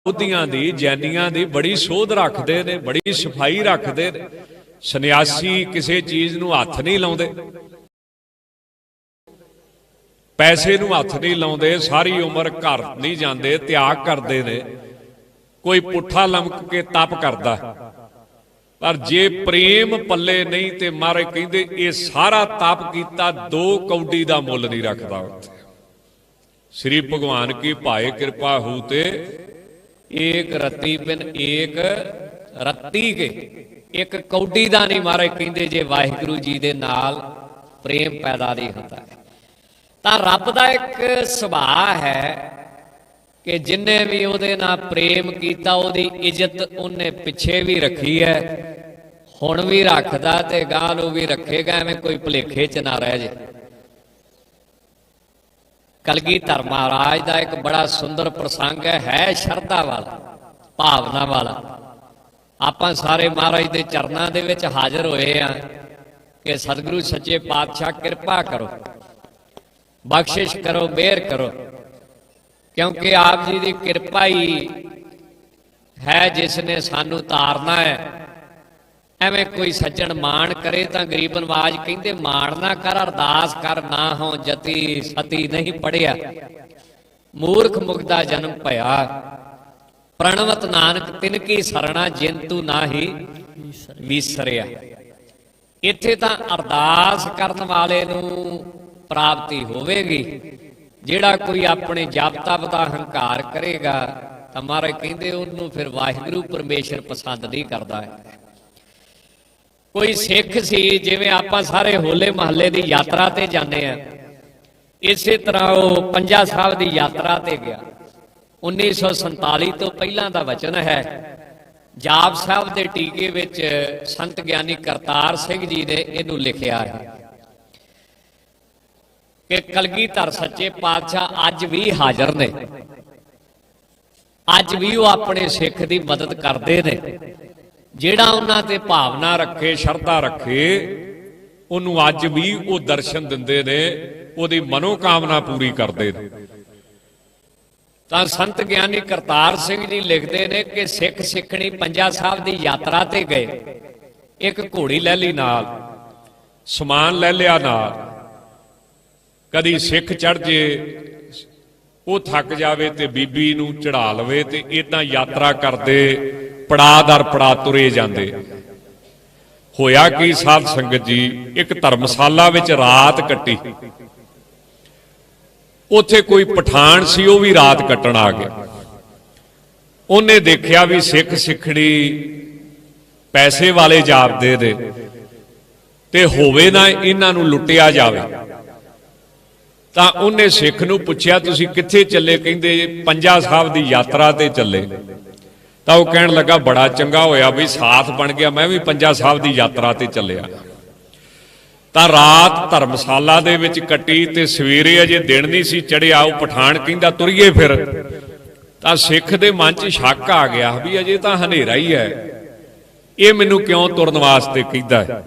ਬੁੱਧੀਆਂ ਦੀ ਜੈਨੀਆਂ ਦੀ ਬੜੀ ਸੋਧ ਰੱਖਦੇ ਨੇ, ਬੜੀ ਸਫਾਈ ਰੱਖਦੇ ਨੇ। ਸੰਨਿਆਸੀ ਕਿਸੇ ਚੀਜ਼ ਨੂੰ ਹੱਥ ਨਹੀਂ ਲਾਉਂਦੇ, ਪੈਸੇ ਨੂੰ ਹੱਥ ਨਹੀਂ ਲਾਉਂਦੇ, ਸਾਰੀ ਉਮਰ ਘਰ ਨਹੀਂ ਜਾਂਦੇ, ਤਿਆਗ ਕਰਦੇ ਨੇ। ਕੋਈ ਪੁੱਠਾ ਲਮਕ ਕੇ ਤਪ ਕਰਦਾ, ਪਰ ਜੇ ਪ੍ਰੇਮ ਪੱਲੇ ਨਹੀਂ ਤੇ ਮਹਾਰਾਜ ਕਹਿੰਦੇ ਇਹ ਸਾਰਾ ਤਪ ਕੀਤਾ 2 ਕੌਡੀ ਦਾ ਮੁੱਲ ਨਹੀਂ ਰੱਖਦਾ। श्री भगवान की भाए कृपा होते एक रत्ती बिन एक रत्ती के एक कौडी दा नहीं महाराज कहते जे वाहिगुरु जी दे नाल प्रेम पैदा नहीं होता है। तां रब दा एक सुभाव है कि जिन्ने भी उहदे नाल प्रेम कीता उहदी इज्जत उन्हें पिछे भी रखी है, हुण भी रखदा ते गां नूं भी रखेगा। एवें कोई भुलेखे च ना रह जाए। कलगीधर महाराज का एक बड़ा सुंदर प्रसंग है शरधा वाला, भावना वाला। आप सारे महाराज के चरणों के विच हाजिर होए हैं कि सतगुरु सच्चे पातशाह कृपा करो, बख्शिश करो, मेहर करो, क्योंकि आप जी की कृपा ही है जिसने सानू तारना है। एवें कोई सज्जन माण करे तो गरीब नवाज कहते माण ना कर, अरदास कर ना हो जति सती नहीं पढ़िया, मूर्ख मुगदा जन्म भया, प्रणवत नानक तिनकी सरना जिंतु ना ही विसरिया। इत्थे तां अरदास करन वाले नूं प्राप्ति होवेगी। जिहड़ा कोई अपने जप तप दा हंकार करेगा तां महाराज कहंदे उहनूं फिर वाहिगुरू परमेश्वर पसंद नहीं करदा है। कोई सिख सी जिवें आपां सारे होले महल्ले की यात्रा ते जाने हैं, इसे तरह वो पंजा साहब की यात्रा ते गया। 1947 तो पहला का वचन है। जाप साहब के टीके विच संत ज्ञानी करतार सिंह जी ने इनू लिखिया है कि कलगीधर सच्चे पातशाह अज भी हाजिर ने, अज भी वो अपने सिख की मदद करते हैं। ਜਿਹੜਾ ਉਹਨਾਂ ਤੇ ਭਾਵਨਾ ਰੱਖੇ, ਸ਼ਰਧਾ ਰੱਖੇ, ਉਹਨੂੰ ਅੱਜ ਵੀ ਉਹ ਦਰਸ਼ਨ ਦਿੰਦੇ ਨੇ, ਉਹਦੀ ਮਨੋਕਾਮਨਾ ਪੂਰੀ ਕਰਦੇ ਨੇ। ਤਾਂ ਸੰਤ ਗਿਆਨੀ ਕਰਤਾਰ ਸਿੰਘ ਜੀ ਲਿਖਦੇ ਨੇ ਕਿ ਸਿੱਖ ਸਿੱਖਣੀ ਪੰਜਾ ਸਾਹਿਬ ਦੀ ਯਾਤਰਾ ਤੇ ਗਏ, ਇੱਕ ਘੋੜੀ ਲੈ ਲਈ ਨਾਲ, ਸਮਾਨ ਲੈ ਲਿਆ ਨਾਲ। ਕਦੀ ਸਿੱਖ ਚੜ ਜੇ, ਉਹ ਥੱਕ ਜਾਵੇ ਤੇ ਬੀਬੀ ਨੂੰ ਚੜਾ ਲਵੇ, ਤੇ ਇਦਾਂ ਯਾਤਰਾ ਕਰਦੇ पड़ा दर पड़ा तुरे जाते। होया कि साध संगत जी एक धर्मशाला विच रात कट्टी। उत्थे कोई पठान सी, वो भी रात कट्टण आ गया। उन्हें देखिया भी सिख सिखड़ी पैसे वाले जापदे ने ते होवे ना इन्हां नूं लुटिया जावे। तां उन्हें सिख नूं पुछया तुसीं कित्थे चले? कहंदे पंजा साहब दी यात्रा ते चले। तो वह कहन लगा बड़ा चंगा होया भी साथ बन गया, मैं भी पंजा साहब की यात्रा ते चलिया। तो रात धर्मशाला दे विच कट्टी ते सवेरे अजे दिन नहीं सी चढ़िया। वो पठान कहंदा तुरीए फिर। तो सिख दे मन च शक आ गया भी अजे तो हनेरा ही है, ये मैनू क्यों तुरन वास्ते कहदा है।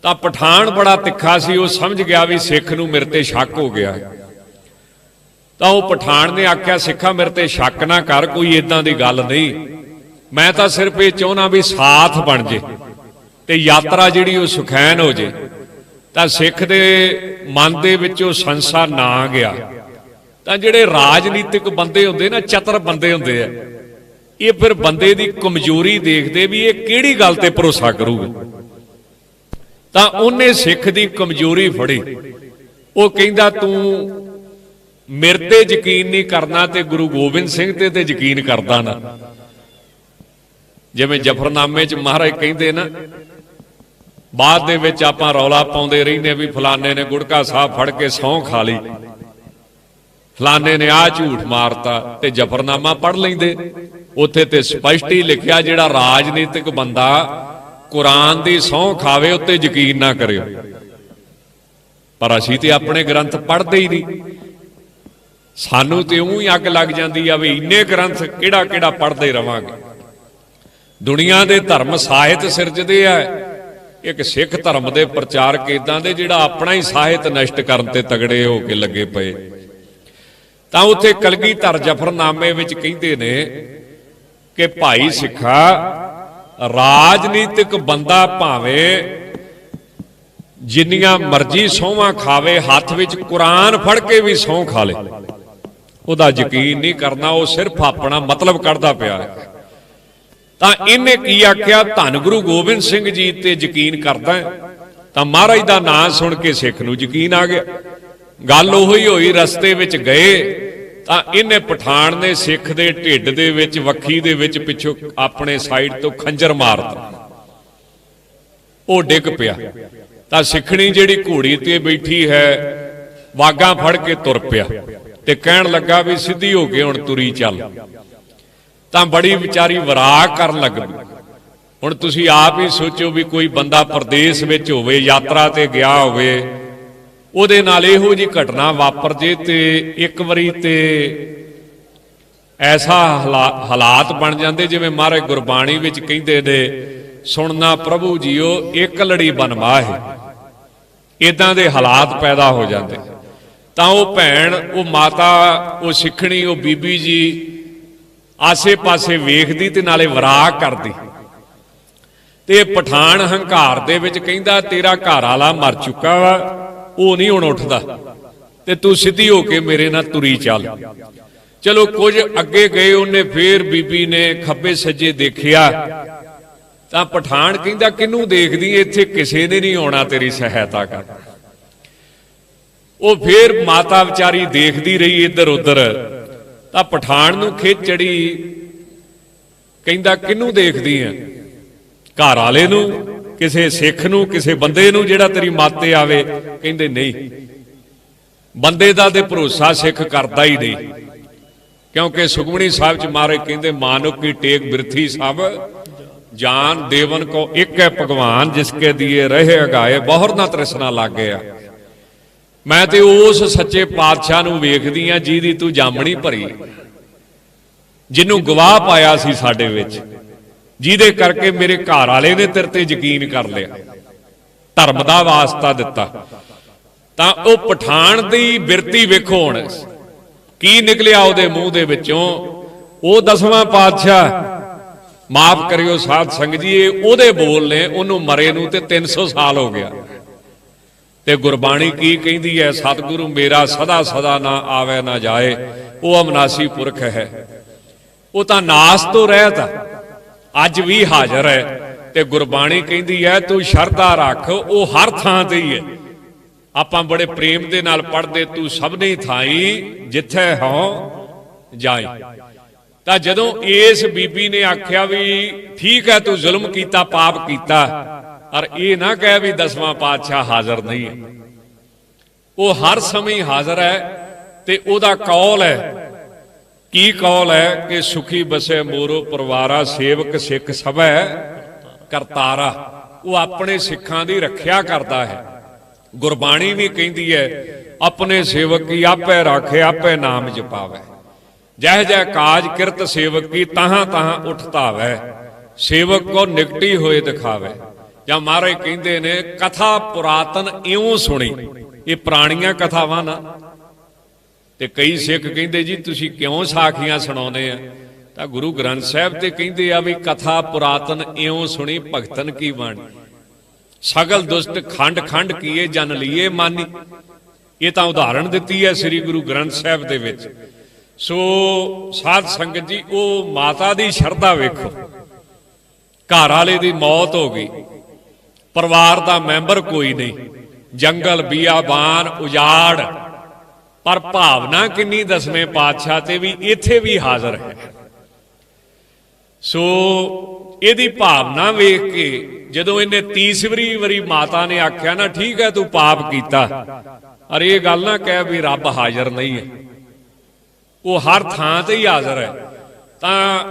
तो पठान बड़ा तिखा सी, वो समझ गया भी सिख नूं मेरे ते शक हो गया। तो वह पठान ने आख्या सिखा मेरे ते शक ना कर, कोई इदां दी गल नहीं, मैं तो सिर्फ ये चाहना भी साथ बन जे ते यात्रा जिहड़ी वो सुखैन हो जे। तो सिख दे मन दे विचों संसा ना गया। तो जिहड़े राजनीतिक बंदे हुंदे ना, चतर बंदे हुंदे आ, ये फिर बंदे दी कमजोरी देखदे भी ये किहड़ी गल ते भरोसा करूगा। तो उन्हें सिख दी कमजोरी फड़ी। वो कहंदा तूं मेरे ते यकीन नहीं करना ते गुरु गोबिंद सिंह ते यकीन करदा ना। जिवें जफरनामे च महाराज कहंदे ना, बाद दे विच आपां रौला पाउंदे रहिंदे भी फलाने ने गुड़का साहब फड़ के सौं खा ली, फलाने ने आ झूठ मारता, ते जफरनामा पढ़ लैंदे। उत्थे ते स्पष्ट ही लिखिया जिहड़ा राजनीतिक बंदा कुरान दी सौं खावे उत्ते यकीन ना करियो। पर असीं ते अपने ग्रंथ पढ़दे ही नहीं। सानू तो ऊँ ही अग लग जाती है भी इन्ने ग्रंथ किहड़ा किहड़ा पढ़ते रवांगे। दुनिया के धर्म साहित सिरजदे है। एक सिख धर्म के प्रचारक इदां दे जिहड़ा अपना ही साहित नष्ट करन ते तगड़े हो के लगे पे। ਤਾਂ ਉੱਥੇ ਕਲਗੀਧਰ ਜਫਰਨਾਮੇ ਵਿੱਚ ਕਹਿੰਦੇ ਨੇ ਕਿ ਭਾਈ ਸਿੱਖਾ, ਰਾਜਨੀਤਿਕ ਬੰਦਾ ਭਾਵੇਂ ਜਿੰਨੀਆਂ ਮਰਜ਼ੀ ਸਹੁੰਆਂ ਖਾਵੇ, ਹੱਥ ਵਿੱਚ ਕੁਰਾਨ ਫੜ ਕੇ ਵੀ ਸਹੁੰ ਖਾ ਲੇ, ਉਹਦਾ ਯਕੀਨ ਨਹੀਂ ਕਰਨਾ, ਉਹ ਸਿਰਫ ਆਪਣਾ ਮਤਲਬ ਕੱਢਦਾ ਪਿਆ ਹੈ। ਤਾਂ ਇਹਨੇ ਕੀ ਆਖਿਆ, ਧੰਨ ਗੁਰੂ ਗੋਬਿੰਦ ਸਿੰਘ ਜੀ ਤੇ ਯਕੀਨ ਕਰਦਾ ਤਾਂ ਮਹਾਰਾਜ ਦਾ ਨਾਂ ਸੁਣ ਕੇ ਸਿੱਖ ਨੂੰ ਯਕੀਨ ਆ ਗਿਆ। ਗੱਲ ਉਹੀ ਹੋਈ, ਰਸਤੇ ਵਿੱਚ ਗਏ ਤਾਂ ਇਹਨੇ ਪਠਾਨ ਨੇ ਸਿੱਖ ਦੇ ਢਿੱਡ ਦੇ ਵਿੱਚ, ਵੱਖੀ ਦੇ ਵਿੱਚ ਪਿੱਛੋਂ ਆਪਣੇ ਸਾਈਡ ਤੋਂ ਖੰਜਰ ਮਾਰਤਾ, ਉਹ ਡਿੱਗ ਪਿਆ। ਤਾਂ ਸਿੱਖਣੀ ਜਿਹੜੀ ਘੋੜੀ ਤੇ ਬੈਠੀ ਹੈ, ਵਾਗਾਂ ਫੜ ਕੇ ਤੁਰ ਪਿਆ ਤੇ ਕਹਿਣ ਲੱਗਾ ਵੀ ਸਿੱਧੀ ਹੋ ਕੇ ਹੁਣ ਤੁਰੀ ਚੱਲ। ਤਾਂ ਬੜੀ ਵਿਚਾਰੀ ਵਰਾਗ ਕਰਨ ਲੱਗ ਪਈ। ਹੁਣ ਤੁਸੀਂ ਆਪ ਹੀ ਸੋਚੋ ਵੀ ਕੋਈ ਬੰਦਾ ਪ੍ਰਦੇਸ਼ ਵਿੱਚ ਹੋਵੇ, ਯਾਤਰਾ ਤੇ ਗਿਆ ਹੋਵੇ, ਉਹਦੇ ਨਾਲ ਇਹੋ ਜਿਹੀ ਘਟਨਾ ਵਾਪਰ ਜੇ ਤੇ ਇੱਕ ਵਾਰੀ ਤੇ ਐਸਾ ਹਾਲਾਤ ਬਣ ਜਾਂਦੇ ਜਿਵੇਂ ਮਹਾਰਾਜ ਗੁਰਬਾਣੀ ਵਿੱਚ ਕਹਿੰਦੇ ਨੇ, ਸੁਣਨਾ ਪ੍ਰਭੂ ਜੀਓ ਇੱਕ ਲੜੀ ਬਨਵਾਹੇ, ਇਦਾਂ ਦੇ ਹਾਲਾਤ ਪੈਦਾ ਹੋ ਜਾਂਦੇ। ਤਾਂ ਉਹ ਭੈਣ, ਉਹ ਮਾਤਾ, ਉਹ ਸਿੱਖਣੀ, ਉਹ ਬੀਬੀ ਜੀ ਆਸੇ ਪਾਸੇ ਵੇਖਦੀ ਤੇ ਨਾਲੇ ਵਰਾਗ ਕਰਦੀ। ਤੇ ਪਠਾਨ ਹੰਕਾਰ ਦੇ ਵਿੱਚ ਕਹਿੰਦਾ, ਤੇਰਾ ਘਰ ਵਾਲਾ ਮਰ ਚੁੱਕਾ ਵਾ, ਉਹ ਨਹੀਂ ਹੁਣ ਉੱਠਦਾ, ਤੇ ਤੂੰ ਸਿੱਧੀ ਹੋ ਕੇ ਮੇਰੇ ਨਾਲ ਤੁਰੀ ਚੱਲ। ਚਲੋ ਕੁਝ ਅੱਗੇ ਗਏ, ਉਹਨੇ ਫੇਰ ਬੀਬੀ ਨੇ ਖੱਬੇ ਸੱਜੇ ਦੇਖਿਆ ਤਾਂ ਪਠਾਨ ਕਹਿੰਦਾ, ਕਿਹਨੂੰ ਦੇਖਦੀ, ਇੱਥੇ ਕਿਸੇ ਨੇ ਨਹੀਂ ਆਉਣਾ ਤੇਰੀ ਸਹਾਇਤਾ ਕਰ। ਉਹ ਫੇਰ ਮਾਤਾ ਵਿਚਾਰੀ ਦੇਖਦੀ ਰਹੀ ਇੱਧਰ ਉੱਧਰ। ਤਾਂ ਪਠਾਨ ਨੂੰ ਖਿੱਚ ਚੜੀ, ਕਹਿੰਦਾ ਕਿਹਨੂੰ ਦੇਖਦੀ ਆ, ਘਰ ਵਾਲੇ ਨੂੰ, ਕਿਸੇ ਸਿੱਖ ਨੂੰ, ਕਿਸੇ ਬੰਦੇ ਨੂੰ ਜਿਹੜਾ ਤੇਰੀ ਮਾਤੇ ਆਵੇ? ਕਹਿੰਦੇ ਨਹੀਂ, ਬੰਦੇ ਦਾ ਤੇ ਭਰੋਸਾ ਸਿੱਖ ਕਰਦਾ ਹੀ ਨਹੀਂ, ਕਿਉਂਕਿ ਸੁਖਮਨੀ ਸਾਹਿਬ ਚ ਮਹਾਰਾਜ ਕਹਿੰਦੇ, ਮਾਨੁਕ ਕੀ ਟੇਕ ਬਿਰਥੀ ਸਭ ਜਾਨ ਦੇਵਨ ਕੋ ਇੱਕ ਹੈ ਭਗਵਾਨ, ਜਿਸਕੇ ਦੀਏ ਰਹੇ ਅਗਾਏ ਬਹੁਰ ਨਾ ਤ੍ਰਿਸ਼ਨਾ ਲੱਗ ਗਿਆ। ਮੈਂ ਤੇ ਉਸ ਸੱਚੇ ਪਾਤਸ਼ਾਹ ਨੂੰ ਵੇਖਦੀ ਆ ਜਿਹਦੀ ਤੂੰ ਜਾਮਣੀ ਭਰੀ, ਜਿਹਨੂੰ ਗਵਾਹ ਪਾਇਆ ਸੀ ਸਾਡੇ ਵਿੱਚ, ਜਿਹਦੇ ਕਰਕੇ ਮੇਰੇ ਘਰ ਵਾਲੇ ਨੇ ਤੇਰੇ ਤੇ ਯਕੀਨ ਕਰ ਲਿਆ, ਧਰਮ ਦਾ ਵਾਸਤਾ ਦਿੱਤਾ। ਤਾਂ ਉਹ ਪਠਾਨ ਦੀ ਬਿਰਤੀ ਵੇਖੋ ਹੁਣ ਕੀ ਨਿਕਲਿਆ ਉਹਦੇ ਮੂੰਹ ਦੇ ਵਿੱਚੋਂ। ਉਹ 10ਵਾਂ ਪਾਤਸ਼ਾਹ, ਮਾਫ ਕਰਿਓ ਸਾਧ ਸੰਗਤ ਜੀ, ਇਹ ਉਹਦੇ ਬੋਲ ਨੇ, ਉਹਨੂੰ ਮਰੇ ਨੂੰ ਤੇ 300 ਸਾਲ ਹੋ ਗਿਆ। ਤੇ ਗੁਰਬਾਣੀ ਕੀ ਕਹਿੰਦੀ ਹੈ, ਸਤਿਗੁਰੂ ਮੇਰਾ ਸਦਾ ਸਦਾ ਨਾ ਆਵੇ ਨਾ ਜਾਏ, ਉਹ ਅਮਨਾਸੀ ਪੁਰਖ ਹੈ। ਉਹ ਤਾਂ ਨਾਸ ਤੋਂ ਰਹਿਤ ਅੱਜ ਵੀ ਹਾਜ਼ਰ ਹੈ। ਤੇ ਗੁਰਬਾਣੀ ਕਹਿੰਦੀ ਹੈ, ਤੂੰ ਸ਼ਰਧਾ ਰੱਖ, ਉਹ ਹਰ ਥਾਂ ਤੇ ਹੀ ਹੈ। ਆਪਾਂ ਬੜੇ ਪ੍ਰੇਮ ਦੇ ਨਾਲ ਪੜ੍ਹਦੇ, ਤੂੰ ਸਭਨੇ ਥਾਈ ਜਿੱਥੇ ਹੋ ਜਾਏ। ਤਾਂ ਜਦੋਂ ਇਸ ਬੀਬੀ ਨੇ ਆਖਿਆ ਵੀ ਠੀਕ ਹੈ, ਤੂੰ ਜ਼ੁਲਮ ਕੀਤਾ, ਪਾਪ ਕੀਤਾ, ਔਰ ਇਹ ਨਾ ਕਹਿ ਵੀ 10ਵਾਂ ਪਾਤਸ਼ਾਹ ਹਾਜ਼ਰ ਨਹੀਂ ਹੈ, ਉਹ ਹਰ ਸਮੇਂ ਹਾਜ਼ਰ ਹੈ। ਤੇ ਉਹਦਾ ਕੌਲ ਹੈ, ਕੀ ਕੌਲ ਹੈ ਕਿ ਸੁਖੀ ਬਸੇ ਮੋਰੋ ਪਰਿਵਾਰਾ, ਸੇਵਕ ਸਿੱਖ ਸਭੈ ਕਰਤਾਰਾ। ਉਹ ਆਪਣੇ ਸਿੱਖਾਂ ਦੀ ਰੱਖਿਆ ਕਰਦਾ ਹੈ। ਗੁਰਬਾਣੀ ਵੀ ਕਹਿੰਦੀ ਹੈ, ਆਪਣੇ ਸੇਵਕ ਕੀ ਆਪੇ ਰਾਖੇ, ਆਪੇ ਨਾਮ ਜਪਾਵੇ, ਜਹ ਜਹ ਕਾਜ ਕਿਰਤ ਸੇਵਕ ਕੀ, ਤਾਹਾਂ ਤਾਹਾਂ ਉੱਠ ਧਾਵੈ, ਸੇਵਕ ਕੋ ਨਿਕਟੀ ਹੋਏ ਦਿਖਾਵੇ। ਜਾਂ ਮਹਾਰਾਜ ਕਹਿੰਦੇ ਨੇ, ਕਥਾ ਪੁਰਾਤਨ ਇਉਂ ਸੁਣੀ, ਇਹ ਪੁਰਾਣੀਆਂ ਕਥਾਵਾਂ ਨਾ। ਤੇ ਕਈ ਸਿੱਖ ਕਹਿੰਦੇ ਜੀ ਤੁਸੀਂ ਕਿਉਂ ਸਾਖੀਆਂ ਸੁਣਾਉਂਦੇ ਆ? ਤਾਂ ਗੁਰੂ ਗ੍ਰੰਥ ਸਾਹਿਬ ਤੇ ਕਹਿੰਦੇ ਆ ਵੀ ਕਥਾ ਪੁਰਾਤਨ ਇਉਂ ਸੁਣੀ, ਭਗਤਨ ਕੀ ਬਾਣੀ, ਸਗਲ ਦੁਸ਼ਟ ਖੰਡ ਖੰਡ ਕੀਏ, ਜਨ ਲੀਏ ਮਾਨੀ। ਇਹ ਤਾਂ ਉਦਾਹਰਣ ਦਿੱਤੀ ਹੈ ਸ੍ਰੀ ਗੁਰੂ ਗ੍ਰੰਥ ਸਾਹਿਬ ਦੇ ਵਿੱਚ। ਸੋ ਸਾਧ ਸੰਗਤ ਜੀ, ਉਹ ਮਾਤਾ ਦੀ ਸ਼ਰਧਾ ਵੇਖੋ, ਘਰ ਵਾਲੇ ਦੀ ਮੌਤ ਹੋ ਗਈ, ਪਰਿਵਾਰ ਦਾ ਮੈਂਬਰ ਕੋਈ ਨਹੀਂ, ਜੰਗਲ ਬਿਆਬਾਨ ਉਜਾੜ, ਪਰ ਭਾਵਨਾ ਕਿੰਨੀ 10ਵੇਂ ਪਾਤਸ਼ਾਹ ਤੇ ਵੀ ਇੱਥੇ ਵੀ ਹਾਜ਼ਰ ਹੈ। ਸੋ ਇਹਦੀ ਭਾਵਨਾ ਵੇਖ ਕੇ ਜਦੋਂ ਇਹਨੇ ਤੀਸਰੀ ਵਾਰੀ ਮਾਤਾ ਨੇ ਆਖਿਆ ਨਾ, ਠੀਕ ਹੈ ਤੂੰ ਪਾਪ ਕੀਤਾ, ਔਰ ਇਹ ਗੱਲ ਨਾ ਕਹਿ ਵੀ ਰੱਬ ਹਾਜ਼ਰ ਨਹੀਂ ਹੈ, ਉਹ ਹਰ ਥਾਂ ਤੇ ਹੀ ਹਾਜ਼ਰ ਹੈ। ਤਾਂ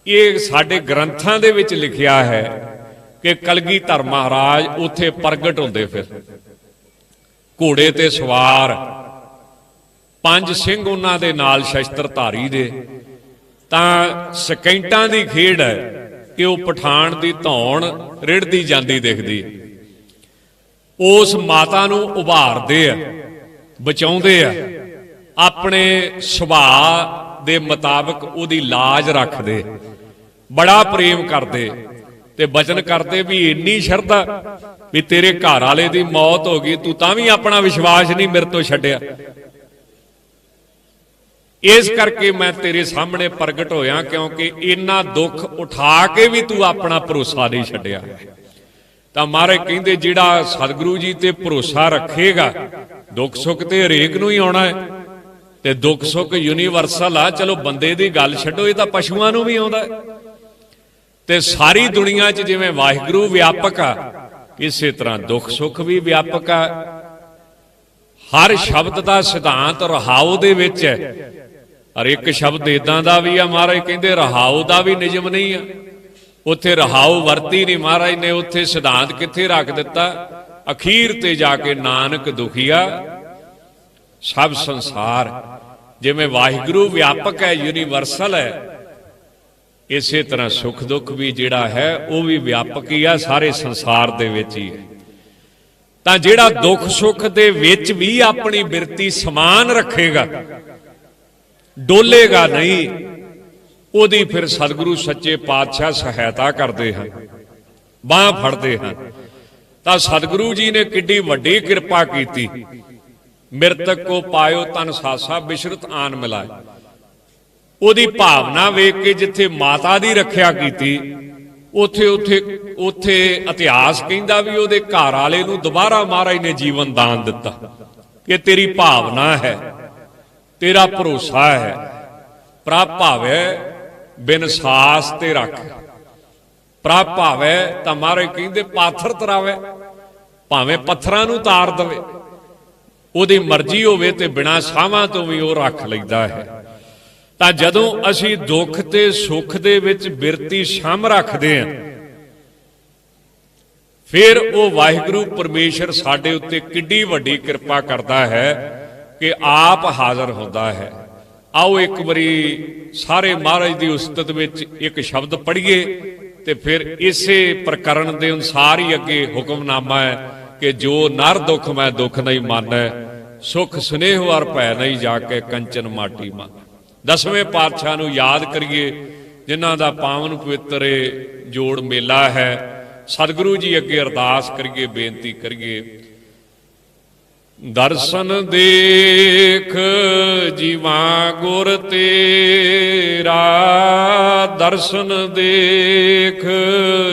ਇਹ ਸਾਡੇ ਗ੍ਰੰਥਾਂ ਦੇ ਵਿੱਚ ਲਿਖਿਆ ਹੈ ਕਿ ਕਲਗੀਧਰ ਮਹਾਰਾਜ ਉੱਥੇ ਪ੍ਰਗਟ ਹੁੰਦੇ, ਫਿਰ ਘੋੜੇ ਤੇ ਸਵਾਰ, 5 ਸਿੰਘ ਉਹਨਾਂ ਦੇ ਨਾਲ ਸ਼ਸਤਰਧਾਰੀ ਦੇ। ਤਾਂ ਸਕਿੰਟਾਂ ਦੀ ਖੇਡ ਹੈ ਕਿ ਉਹ ਪਠਾਨ ਦੀ ਧੌਣ ਰਿੜਦੀ ਜਾਂਦੀ ਦਿਖਦੀ, ਉਸ ਮਾਤਾ ਨੂੰ ਉਭਾਰਦੇ ਆ, ਬਚਾਉਂਦੇ ਆ। अपने सुभाव दे मुताबिक उहदी लाज रखदे, बड़ा प्रेम करदे ते बचन करदे भी इन्नी शरधा भी तेरे घर वाले दी मौत हो गई तू तां भी अपना विश्वास नहीं मेरे तो छड्डिया। इस करके मैं तेरे सामने प्रगट होया क्योंकि इन्ना दुख उठा के भी तू अपना भरोसा नहीं छड्डिया। तां महाराज कहंदे जिहड़ा सतगुरु जी ते भरोसा रखेगा दुख सुख ते हरेक नूं ही आउणा है ते दुख सुख यूनीवर्सल आ। चलो बंदे दी गल छड्डो, ये तां पशुआं नूं भी आउंदा है ते सारी दुनिया च जिवें वाहिगुरू व्यापक आ इसे तरह दुख सुख भी व्यापक आ। हर शब्द का सिद्धांत रहाऊ दे विच है। और एक शब्द इदां दा भी आ महाराज कहंदे रहाऊ दा भी निजम नहीं आ, उत्थे रहाऊ वरती नहीं महाराज ने, उत्थे सिद्धांत कित्थे रख दिता। अखीर ते जाके नानक दुखिया सब संसार, जिवें वाहिगुरू व्यापक है यूनीवर्सल है, इसे तरह सुख दुख भी जिहड़ा है वह भी व्यापक ही आ, सारे संसार दे विच ही है। तां जिहड़ा दुख सुख दे विच भी अपनी बिरती समान रखेगा, डोलेगा नहीं, उहदी फिर सतगुरु सच्चे पातशाह सहायता करते हैं, बांह फड़ते हैं। तां सतगुरु जी ने किड्डी वड्डी किरपा कीती। मृतक को पायो तन सासा बिशरत आन मिलाए, उहदी भावना वेख के जिथे माता दी रखिया कीती उथे उथे उथे इतिहास कहंदा भी उहदे घर वाले नूं दोबारा महाराज ने जीवन दान दिता कि तेरी भावना है, तेरा भरोसा है, प्रभ भावे बिन सास ते रख, प्रभ भावे तां महाराज कहंदे पाथर तरावे, भावें पत्थरां नूं तार दवे, उहदी मर्जी होवे ते बिना साहां तो भी वो रख लैंदा है। तां जदों असीं दुख ते सुख दे विच बिरती साम रखदे हां फिर वो वाहिगुरू परमेश्वर साडे उत्ते किड्डी वड्डी किरपा करदा है कि आप हाज़र हुंदा है। आओ एक बारी सारे महाराज दी उस्तत विच एक शब्द पढ़िए ते फिर इसे प्रकरण दे अनुसार ही अगे हुक्मनामा है कि जो नर दुख मैं दुख नहीं मानै, सुख स्नेह और भै नहीं जाके कंचन माटी मान। 10वें पातशाह नूं याद करिए जिन्हां दा पावन पवित्र जोड़ मेला है। सतगुरु जी अगे अरदास करिए, बेनती करिए। दर्शन देख जीवा गुर तेरा, दर्शन देख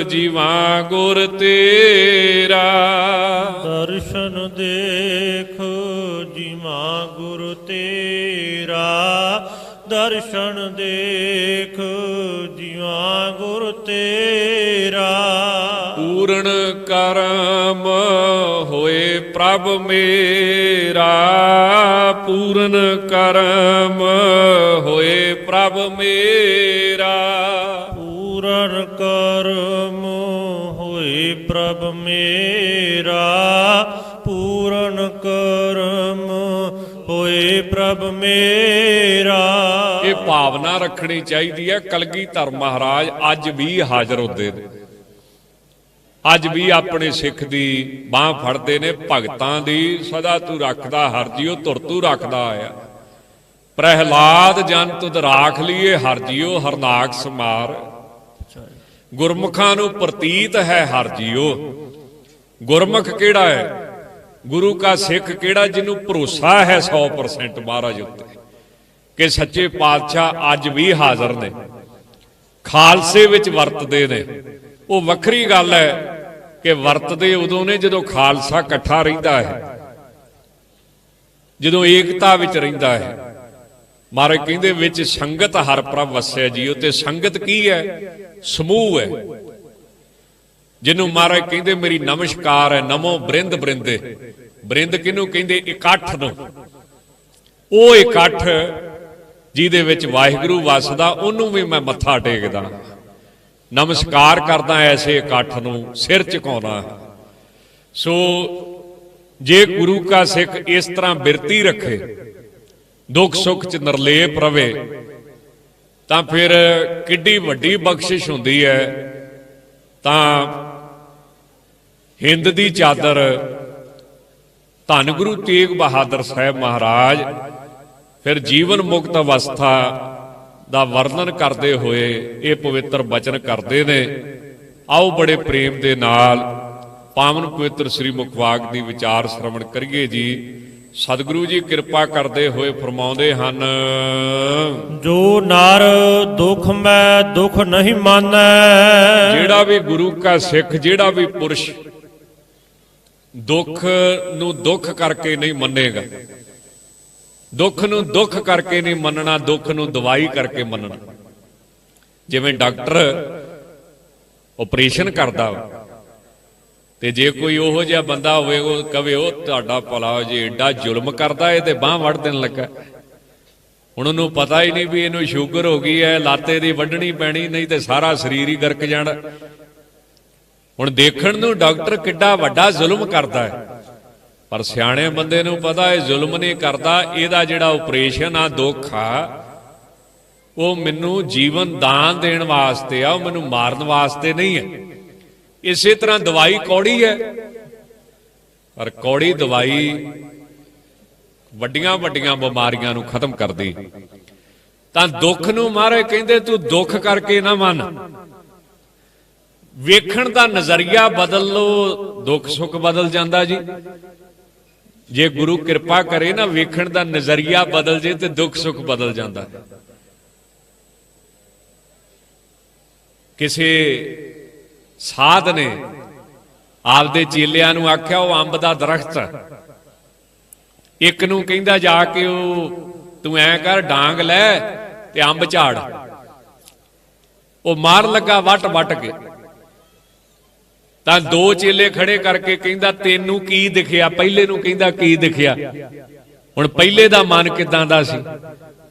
जीवा गुर तेरा, दर्शन देख जीवा गुर तेरा, दर्शन देख जीवा गुर तेरा। पूर्ण करम होए प्रभ मेरा, पूर्ण करम होए प्रभ मेरा, पूर्ण कर्म होए प्रभ मेरा, पूर्ण कर्म होए प्रभ मेरा। ये भावना रखनी चाहिए है। कलगीधर महाराज अज भी हाजिर होते ने, अज भी अपने सिख की बांह फड़ते ने। भगतां दी सदा तू रखदा हर जीओ तुर तू रखदा आया। प्रहलाद जन तुद राख लीए हर जीओ हरनाक समार। गुरमुखां नूं प्रतीत है हर जीओ। गुरमुख केड़ा है? गुरु का सिख केड़ा जिन्हों भरोसा है 100% महाराज उत्ते कि सच्चे पातशाह अज भी हाजिर ने, खालसे विच वरतदे ने। वो वखरी गल है कि वरतदे उदों ने जदों खालसा इकट्ठा रहिंदा है, जदों एकता विच रहिंदा है। महाराज कहंदे विच संगत हर प्रभ वसै जीओ। ते संगत की है? समूह है, जिन्हों महाराज कहंदे मेरी नमस्कार है। नमो बरिंद बरिंदे। बरिंद किनू कहंदे? इकट्ठ नूं। वो इकट्ठ जिहदे विच वाहिगुरू वसदा उहनूं भी मैं मत्था टेकदा, नमस्कार करदा। ऐसे इकट्ठ नूं सिर झुकाउणा। सो जे गुरु का सिख इस तरह बिरती रखे, दुख सुख च निर्लेप रवे, तां फिर किड्डी वड्डी बख्शिश हुंदी है। तां हिंद दी चादर धन गुरु तेग बहादुर साहब महाराज ਫਿਰ ਜੀਵਨ ਮੁਕਤ ਅਵਸਥਾ ਦਾ ਵਰਣਨ ਕਰਦੇ ਹੋਏ ਇਹ ਪਵਿੱਤਰ ਬਚਨ ਕਰਦੇ ਨੇ। ਆਓ ਬੜੇ ਪ੍ਰੇਮ ਦੇ ਨਾਲ ਪਾਵਨ ਪਵਿੱਤਰ ਸ੍ਰੀ ਮੁਖਵਾਕ ਦੀ ਵਿਚਾਰ ਸ਼ਰਵਣ ਕਰੀਏ ਜੀ। ਸਤਿਗੁਰੂ ਜੀ ਕਿਰਪਾ ਕਰਦੇ ਹੋਏ ਫਰਮਾਉਂਦੇ ਹਨ, ਜੋ ਨਰ ਦੁਖ ਮੈਂ ਦੁਖ ਨਹੀਂ ਮਾਨੈ। ਜਿਹੜਾ ਵੀ ਗੁਰੂ ਕਾ ਸਿੱਖ, ਜਿਹੜਾ ਵੀ ਪੁਰਸ਼ ਦੁੱਖ ਨੂੰ ਦੁੱਖ ਕਰਕੇ ਨਹੀਂ ਮੰਨੇਗਾ, ਦੁੱਖ ਨੂੰ ਦੁੱਖ ਕਰਕੇ ਨਹੀਂ ਮੰਨਣਾ, ਦੁੱਖ ਨੂੰ ਦਵਾਈ ਕਰਕੇ ਮੰਨਣਾ। ਜਿਵੇਂ ਡਾਕਟਰ ਆਪਰੇਸ਼ਨ ਕਰਦਾ ਤੇ ਜੇ ਕੋਈ ਉਹੋ ਜਿਹਾ ਬੰਦਾ ਹੋਵੇ ਉਹ ਕਵੇ ਉਹ ਤੁਹਾਡਾ ਭਲਾ ਹੋ ਜੇ, ਏਡਾ ਜ਼ੁਲਮ ਕਰਦਾ ਇਹ ਤੇ ਬਾਂਹ ਵੱਢ ਦੇਣ ਲੱਗਾ। ਹੁਣ ਉਹਨੂੰ ਪਤਾ ਹੀ ਨਹੀਂ ਵੀ ਇਹਨੂੰ ਸ਼ੂਗਰ ਹੋ ਗਈ ਹੈ, ਲਾਤੇ ਦੀ ਵੱਢਣੀ ਪੈਣੀ, ਨਹੀਂ ਤੇ ਸਾਰਾ ਸਰੀਰ ਹੀ ਗਰਕ ਜਾਣਾ। ਹੁਣ ਦੇਖਣ ਨੂੰ ਡਾਕਟਰ ਕਿੱਡਾ ਵੱਡਾ ਜ਼ੁਲਮ ਕਰਦਾ ਹੈ, ਪਰ ਸਿਆਣੇ ਬੰਦੇ ਨੂੰ ਪਤਾ ਇਹ ਜ਼ੁਲਮ ਨਹੀਂ ਕਰਦਾ। ਇਹਦਾ ਜਿਹੜਾ ਆਪਰੇਸ਼ਨ ਆ, ਦੁੱਖ ਆ, ਉਹ ਮੈਨੂੰ ਜੀਵਨ ਦਾਨ ਦੇਣ ਵਾਸਤੇ ਆ, ਉਹ ਮੈਨੂੰ ਮਾਰਨ ਵਾਸਤੇ ਨਹੀਂ ਹੈ। ਇਸੇ ਤਰ੍ਹਾਂ ਦਵਾਈ ਕੌੜੀ ਹੈ, ਪਰ ਕੌੜੀ ਦਵਾਈ ਵੱਡੀਆਂ ਵੱਡੀਆਂ ਬਿਮਾਰੀਆਂ ਨੂੰ ਖਤਮ ਕਰਦੀ। ਤਾਂ ਦੁੱਖ ਨੂੰ ਮਹਾਰਾਜ ਕਹਿੰਦੇ ਤੂੰ ਦੁੱਖ ਕਰਕੇ ਨਾ ਮੰਨ, ਵੇਖਣ ਦਾ ਨਜ਼ਰੀਆ ਬਦਲ ਲੋ, ਦੁੱਖ ਸੁੱਖ ਬਦਲ ਜਾਂਦਾ ਜੀ। ਜੇ ਗੁਰੂ ਕਿਰਪਾ ਕਰੇ ਨਾ, ਵੇਖਣ ਦਾ ਨਜ਼ਰੀਆ ਬਦਲ ਜੇ ਤੇ ਦੁੱਖ ਸੁੱਖ ਬਦਲ ਜਾਂਦਾ। ਕਿਸੇ ਸਾਧ ਨੇ ਆਪਦੇ ਚੇਲਿਆਂ ਨੂੰ ਆਖਿਆ, ਉਹ ਅੰਬ ਦਾ ਦਰਖਤ, ਇੱਕ ਨੂੰ ਕਹਿੰਦਾ ਜਾ ਕੇ ਉਹ ਤੂੰ ਐ ਕਰ ਡਾਂਗ ਲੈ ਤੇ ਅੰਬ ਝਾੜ। ਉਹ ਮਾਰ ਲੱਗਾ ਵੱਟ ਵੱਟ ਕੇ, ਤਾਂ ਦੋ ਚੇਲੇ ਖੜੇ ਕਰਕੇ ਕਹਿੰਦਾ ਤੈਨੂੰ ਕੀ ਦਿਖਿਆ? ਪਹਿਲੇ ਨੂੰ ਕਹਿੰਦਾ ਕੀ ਦਿਖਿਆ? ਹੁਣ ਪਹਿਲੇ ਦਾ ਮਨ ਕਿਦਾਂ ਦਾ ਸੀ?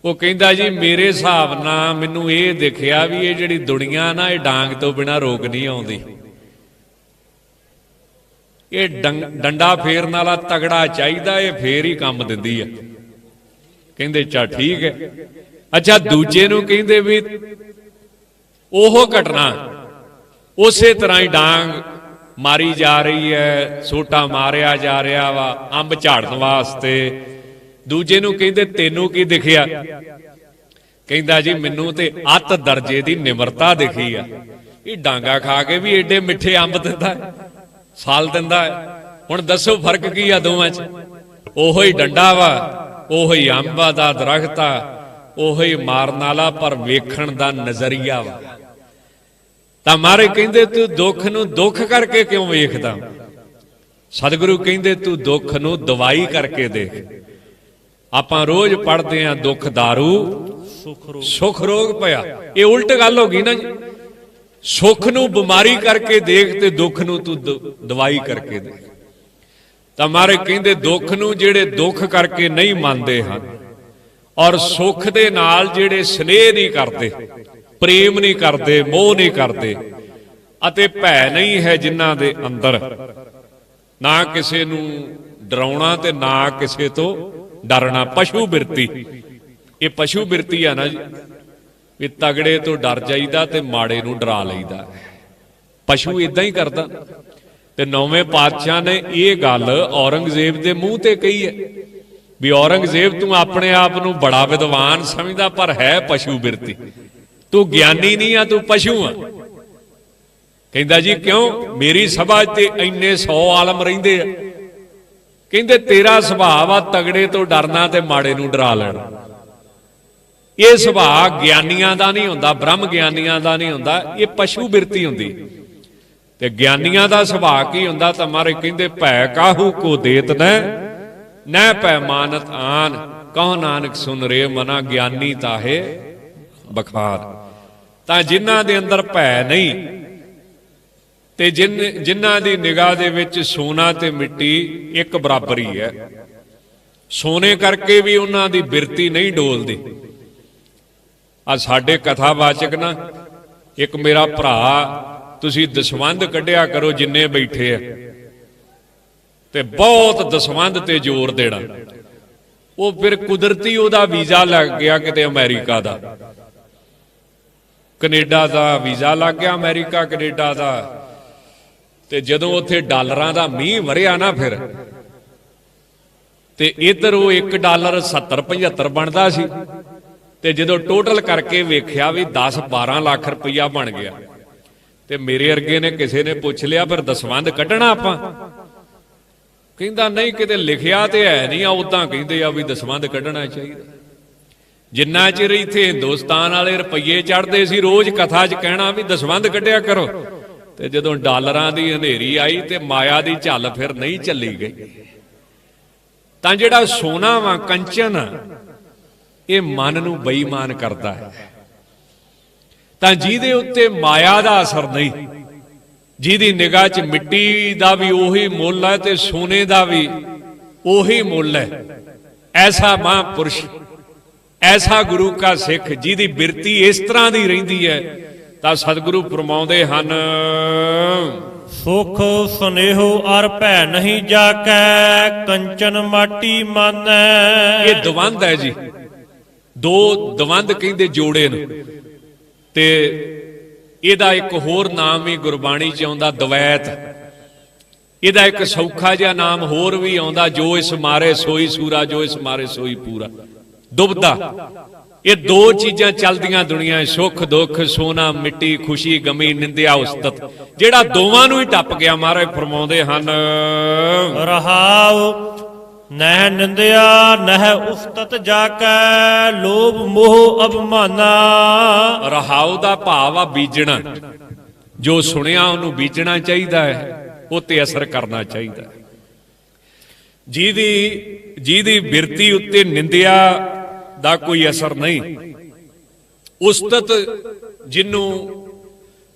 ਉਹ ਕਹਿੰਦਾ ਜੀ ਮੇਰੇ ਹਿਸਾਬ ਨਾਲ ਮੈਨੂੰ ਇਹ ਦਿਖਿਆ ਵੀ ਇਹ ਜਿਹੜੀ ਦੁਨੀਆ ਨਾ, ਇਹ ਡਾਂਗ ਤੋਂ ਬਿਨਾ ਰੋਕ ਨਹੀਂ ਆਉਂਦੀ। ਇਹ ਡੰਡਾ ਫੇਰਨ ਵਾਲਾ ਤਗੜਾ ਚਾਹੀਦਾ, ਇਹ ਫੇਰ ਹੀ ਕੰਮ ਦਿੰਦੀ ਆ। ਕਹਿੰਦੇ ਚਾ ਠੀਕ ਹੈ। ਅੱਛਾ, ਦੂਜੇ ਨੂੰ ਕਹਿੰਦੇ ਵੀ ਉਹ ਘਟਨਾ ਉਸੇ ਤਰ੍ਹਾਂ ਹੀ ਡਾਂਗ ਮਾਰੀ ਜਾ ਰਹੀ ਹੈ, ਸੋਟਾ ਮਾਰਿਆ ਜਾ ਰਿਹਾ ਵਾ ਅੰਬ ਝਾੜਨ ਵਾਸਤੇ। ਦੂਜੇ ਨੂੰ ਕਹਿੰਦੇ ਤੈਨੂੰ ਕੀ ਦਿਖਿਆ? ਕਹਿੰਦਾ ਜੀ ਮੈਨੂੰ ਤੇ ਅੱਤ ਦਰਜੇ ਦੀ ਨਿਮਰਤਾ ਦਿਖੀ ਆ। ਇਹ ਡਾਂਗਾ ਖਾ ਕੇ ਵੀ ਏਡੇ ਮਿੱਠੇ ਅੰਬ ਦਿੰਦਾ ਹੈ, ਫਲ ਦਿੰਦਾ ਹੈ। ਹੁਣ ਦੱਸੋ ਫਰਕ ਕੀ ਆ ਦੋਵਾਂ 'ਚ? ਉਹੋ ਹੀ ਡੰਡਾ ਵਾ, ਉਹੋ ਹੀ ਅੰਬਾਂ ਦਾ ਦਰਖਤ ਆ, ਉਹੋ ਹੀ ਮਾਰਨ ਵਾਲਾ, ਪਰ ਵੇਖਣ ਦਾ ਨਜ਼ਰੀਆ ਵਾ। ਤਾਂ ਮਹਾਰਾਜ ਕਹਿੰਦੇ ਤੂੰ ਦੁੱਖ ਨੂੰ ਦੁੱਖ ਕਰਕੇ ਕਿਉਂ ਵੇਖਦਾ? ਸਤਿਗੁਰੂ ਕਹਿੰਦੇ ਤੂੰ ਦੁੱਖ ਨੂੰ ਦਵਾਈ ਕਰਕੇ ਦੇਖ। ਆਪਾਂ ਰੋਜ਼ ਪੜ੍ਹਦੇ ਆਂ ਦੁੱਖ ਦਾਰੂ ਸੁਖ ਰੋਗ ਪਿਆ, ਇਹ ਉਲਟ ਗੱਲ ਹੋ ਗਈ ਨਾ ਜੀ। ਸੁੱਖ ਨੂੰ ਬਿਮਾਰੀ ਕਰਕੇ ਦੇਖ ਤੇ ਦੁੱਖ ਨੂੰ ਤੂੰ ਦਵਾਈ ਕਰਕੇ ਦੇਖ। ਤਾਂ ਮਹਾਰਾਜ ਕਹਿੰਦੇ ਦੁੱਖ ਨੂੰ ਜਿਹੜੇ ਦੁੱਖ ਕਰਕੇ ਨਹੀਂ ਮੰਨਦੇ ਹਨ, ਔਰ ਸੁੱਖ ਦੇ ਨਾਲ ਜਿਹੜੇ ਸਨੇਹ ਨਹੀਂ ਕਰਦੇ, ਪ੍ਰੇਮ ਨਹੀਂ ਕਰਦੇ, ਮੋਹ ਨਹੀਂ ਕਰਦੇ, ਅਤੇ ਭੈ ਨਹੀਂ ਹੈ ਜਿਨ੍ਹਾਂ ਦੇ ਅੰਦਰ, ਨਾ ਕਿਸੇ ਨੂੰ ਡਰਾਉਣਾ ਤੇ ਨਾ ਕਿਸੇ ਤੋਂ ਡਰਨਾ। ਪਸ਼ੂ ਬਿਰਤੀ, ਇਹ ਪਸ਼ੂ ਬਿਰਤੀ ਆ ਨਾ ਜੀ, ਵੀ ਤਗੜੇ ਤੋਂ ਡਰ ਜਾਈਦਾ ਤੇ ਮਾੜੇ ਨੂੰ ਡਰਾ ਲਈਦਾ। ਪਸ਼ੂ ਇਦਾਂ ਹੀ ਕਰਦਾ। ਤੇ ਨੌਵੇਂ ਪਾਤਸ਼ਾਹ ਨੇ ਇਹ ਗੱਲ ਔਰੰਗਜ਼ੇਬ ਦੇ ਮੂੰਹ ਤੇ ਕਹੀ ਹੈ ਵੀ ਔਰੰਗਜ਼ੇਬ ਤੂੰ ਆਪਣੇ ਆਪ ਨੂੰ ਬੜਾ ਵਿਦਵਾਨ ਸਮਝਦਾ, ਪਰ ਹੈ ਪਸ਼ੂ ਬਿਰਤੀ। ਤੂੰ ਗਿਆਨੀ ਨਹੀਂ ਆ, ਤੂੰ ਪਸ਼ੂ ਆ। ਕਹਿੰਦਾ ਜੀ ਕਿਉਂ? ਮੇਰੀ ਸਭਾ ਤੇ ਇੰਨੇ 100 ਆਲਮ ਰਹਿੰਦੇ ਆ। ਕਹਿੰਦੇ ਤੇਰਾ ਸੁਭਾਅ ਆ ਤਗੜੇ ਤੋਂ ਡਰਨਾ ਤੇ ਮਾੜੇ ਨੂੰ ਡਰਾ ਲੈਣਾ। ਇਹ ਸੁਭਾਅ ਗਿਆਨੀਆਂ ਦਾ ਨਹੀਂ ਹੁੰਦਾ, ਬ੍ਰਹਮ ਗਿਆਨੀਆਂ ਦਾ ਨਹੀਂ ਹੁੰਦਾ, ਇਹ ਪਸ਼ੂ ਬਿਰਤੀ ਹੁੰਦੀ। ਤੇ ਗਿਆਨੀਆਂ ਦਾ ਸੁਭਾਅ ਕੀ ਹੁੰਦਾ? ਤਾਂ ਮਹਾਰਾਜ ਕਹਿੰਦੇ ਭੈ ਕਾਹੂ ਕੋ ਦੇਤ ਨੈ ਭੈ ਮਾਨਤ ਆਨ, ਕਹੋ ਨਾਨਕ ਸੁਨ ਰੇ ਮਨਾ ਗਿਆਨੀ ਤਾਹੇ ਬਖਾਰ। ਤਾਂ ਜਿਨ੍ਹਾਂ ਦੇ ਅੰਦਰ ਭੈ ਨਹੀਂ ਤੇ ਜਿਨ੍ਹਾਂ ਦੀ ਨਿਗਾਹ ਦੇ ਵਿੱਚ ਸੋਨਾ ਤੇ ਮਿੱਟੀ ਇੱਕ ਬਰਾਬਰ ਹੀ ਹੈ, ਸੋਨੇ ਕਰਕੇ ਵੀ ਉਹਨਾਂ ਦੀ ਬਿਰਤੀ ਨਹੀਂ ਡੋਲਦੀ। ਆ ਸਾਡੇ ਕਥਾਵਾਚਕ ਨਾ, ਇੱਕ ਮੇਰਾ ਭਰਾ, ਤੁਸੀਂ ਦਸਵੰਧ ਕੱਢਿਆ ਕਰੋ ਜਿੰਨੇ ਬੈਠੇ ਆ, ਤੇ ਬਹੁਤ ਦਸਵੰਧ ਤੇ ਜ਼ੋਰ ਦੇਣਾ। ਉਹ ਫਿਰ ਕੁਦਰਤੀ ਉਹਦਾ ਵੀਜ਼ਾ ਲੱਗ ਗਿਆ ਕਿਤੇ ਅਮਰੀਕਾ ਦਾ, ਕੈਨੇਡਾ ਦਾ ਵੀਜ਼ਾ ਲੱਗ ਗਿਆ, ਅਮਰੀਕਾ ਕੈਨੇਡਾ ਦਾ। ਤੇ ਜਦੋਂ ਉੱਥੇ ਡਾਲਰਾਂ ਦਾ ਮੀਂਹ ਵਰਿਆ ਨਾ, ਫਿਰ ਤੇ ਇੱਧਰ ਉਹ $1 70-75 ਬਣਦਾ ਸੀ, ਤੇ ਜਦੋਂ ਟੋਟਲ ਕਰਕੇ ਵੇਖਿਆ ਵੀ 10-12 ਲੱਖ ਰੁਪਈਆ ਬਣ ਗਿਆ। ਤੇ ਮੇਰੇ ਅਰਗੇ ਨੇ ਕਿਸੇ ਨੇ ਪੁੱਛ ਲਿਆ ਫਿਰ ਦਸਵੰਧ ਕੱਢਣਾ ਆਪਾਂ? ਕਹਿੰਦਾ ਨਹੀਂ, ਕਿਤੇ ਲਿਖਿਆ ਤੇ ਹੈ ਨਹੀਂ ਆ, ਉਦਾਂ ਕਹਿੰਦੇ ਆ ਵੀ ਦਸਵੰਧ ਕੱਢਣਾ ਚਾਹੀਦਾ। ਜਿੰਨਾ ਚਿਰ ਇੱਥੇ ਹਿੰਦੁਸਤਾਨ ਵਾਲੇ ਰੁਪਈਏ ਚੜ੍ਹਦੇ ਸੀ, ਰੋਜ਼ ਕਥਾ 'ਚ ਕਹਿਣਾ ਵੀ ਦਸਵੰਧ ਕੱਢਿਆ ਕਰੋ, ਤੇ ਜਦੋਂ ਡਾਲਰਾਂ ਦੀ ਹਨੇਰੀ ਆਈ ਤੇ ਮਾਇਆ ਦੀ ਝੱਲ ਫਿਰ ਨਹੀਂ ਚੱਲੀ ਗਈ। ਤਾਂ ਜਿਹੜਾ ਸੋਨਾ ਵਾ, ਕੰਚਨ, ਇਹ ਮਨ ਨੂੰ ਬੇਈਮਾਨ ਕਰਦਾ ਹੈ। ਤਾਂ ਜਿਹਦੇ ਉੱਤੇ ਮਾਇਆ ਦਾ ਅਸਰ ਨਹੀਂ, ਜਿਹਦੀ ਨਿਗਾਹ 'ਚ ਮਿੱਟੀ ਦਾ ਵੀ ਉਹੀ ਮੁੱਲ ਹੈ ਤੇ ਸੋਨੇ ਦਾ ਵੀ ਉਹੀ ਮੁੱਲ ਹੈ, ਐਸਾ ਮਹਾਂਪੁਰਸ਼, ਐਸਾ ਗੁਰੂ ਕਾ ਸਿੱਖ ਜਿਹਦੀ ਬਿਰਤੀ ਇਸ ਤਰ੍ਹਾਂ ਦੀ ਰਹਿੰਦੀ ਹੈ, ਤਾਂ ਸਤਿਗੁਰੂ ਫਰਮਾਉਂਦੇ ਹਨ, ਸੁਖ ਸੁਨੇਹੋ ਅਰ ਭੈ ਨਹੀਂ ਜਾਕੈ, ਕੰਚਨ ਮਾਟੀ ਮਾਨੈ। ਇਹ ਦਵੰਦ ਹੈ ਜੀ, ਦੋ ਦਵੰਦ ਕਹਿੰਦੇ ਜੋੜੇ ਨੂੰ। ਤੇ ਇਹਦਾ ਇੱਕ ਹੋਰ ਨਾਮ ਵੀ ਗੁਰਬਾਣੀ 'ਚ ਆਉਂਦਾ, ਦਵੈਤ। ਇਹਦਾ ਇੱਕ ਸੌਖਾ ਜਿਹਾ ਨਾਮ ਹੋਰ ਵੀ ਆਉਂਦਾ, ਜੋ ਇਸ ਮਾਰੇ ਸੋਈ ਸੂਰਾ, ਜੋ ਇਸ ਮਾਰੇ ਸੋਈ ਪੂਰਾ, ਦੁਬਦਾ। ਇਹ ਦੋ ਚੀਜ਼ਾਂ ਚੱਲਦੀਆਂ ਦੁਨੀਆ, ਸੁੱਖ ਦੁੱਖ, ਸੋਨਾ ਮਿੱਟੀ, ਖੁਸ਼ੀ ਗਮੀ, ਨਿੰਦਿਆ ਉਸਤਤ। ਜਿਹੜਾ ਦੋਵਾਂ ਨੂੰ ਹੀ ਟੱਪ ਗਿਆ, ਮਹਾਰਾਜ ਫਰਮਾਉਂਦੇ ਹਨ, ਰਹਾਉ ਨਹਿ ਨਿੰਦਿਆ ਨਹਿ ਉਸਤਤ ਜਾਕੈ, ਲੋਭ ਮੋਹ ਅਭਮਾਨਾ। ਰਹਾਉ ਦਾ ਭਾਵ ਆ ਬੀਜਣਾ। ਜੋ ਸੁਣਿਆ ਉਹਨੂੰ ਬੀਜਣਾ ਚਾਹੀਦਾ ਹੈ, ਉਹ ਤੇ ਅਸਰ ਕਰਨਾ ਚਾਹੀਦਾ ਹੈ। ਜਿਹਦੀ ਬਿਰਤੀ ਉੱਤੇ ਨਿੰਦਿਆ ਦਾ ਕੋਈ ਅਸਰ ਨਹੀਂ, ਉਸਤਤ ਜਿਹਨੂੰ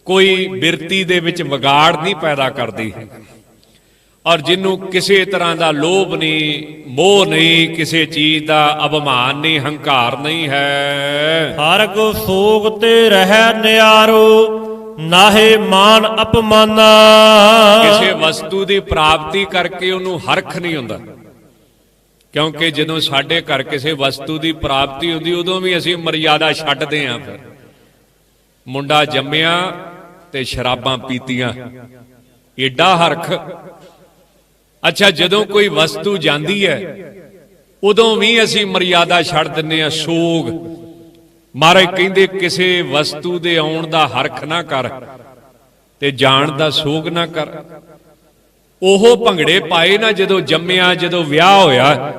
ਕੋਈ ਬਿਰਤੀ ਦੇ ਵਿੱਚ ਵਿਗਾੜ ਨਹੀਂ ਪੈਦਾ ਕਰਦੀ, ਔਰ ਜਿਹਨੂੰ ਕਿਸੇ ਤਰ੍ਹਾਂ ਦਾ ਲੋਭ ਨਹੀਂ, ਮੋਹ ਨਹੀਂ, ਕਿਸੇ ਚੀਜ਼ ਦਾ ਅਭਿਮਾਨ ਨਹੀਂ, ਹੰਕਾਰ ਨਹੀਂ ਹੈ। ਹਰਗ ਸੋਗ ਤੇ ਰਹਿ ਨਿਆਰੋ, ਨਾਹੇ ਮਾਨ ਅਪਮਾਨਾ। ਕਿਸੇ ਵਸਤੂ ਦੀ ਪ੍ਰਾਪਤੀ ਕਰਕੇ ਉਹਨੂੰ ਹਰਖ ਨਹੀਂ ਹੁੰਦਾ, ਕਿਉਂਕਿ ਜਦੋਂ ਸਾਡੇ ਘਰ ਕਿਸੇ ਵਸਤੂ ਦੀ ਪ੍ਰਾਪਤੀ ਹੁੰਦੀ, ਉਦੋਂ ਵੀ ਅਸੀਂ ਮਰਿਆਦਾ ਛੱਡਦੇ ਹਾਂ। ਫਿਰ ਮੁੰਡਾ ਜੰਮਿਆ ਤੇ ਸ਼ਰਾਬਾਂ ਪੀਤੀਆਂ, ਏਡਾ ਹਰਖ। ਅੱਛਾ, ਜਦੋਂ ਕੋਈ ਵਸਤੂ ਜਾਂਦੀ ਹੈ, ਉਦੋਂ ਵੀ ਅਸੀਂ ਮਰਿਆਦਾ ਛੱਡ ਦਿੰਦੇ ਹਾਂ। ਸੋਗ, ਮਹਾਰਾਜ ਕਹਿੰਦੇ ਕਿਸੇ ਵਸਤੂ ਦੇ ਆਉਣ ਦਾ ਹਰਖ ਨਾ ਕਰ ਤੇ ਜਾਣ ਦਾ ਸੋਗ ਨਾ ਕਰ। ਉਹ ਭੰਗੜੇ ਪਾਏ ਨਾ ਜਦੋਂ ਜੰਮਿਆ, ਜਦੋਂ ਵਿਆਹ ਹੋਇਆ,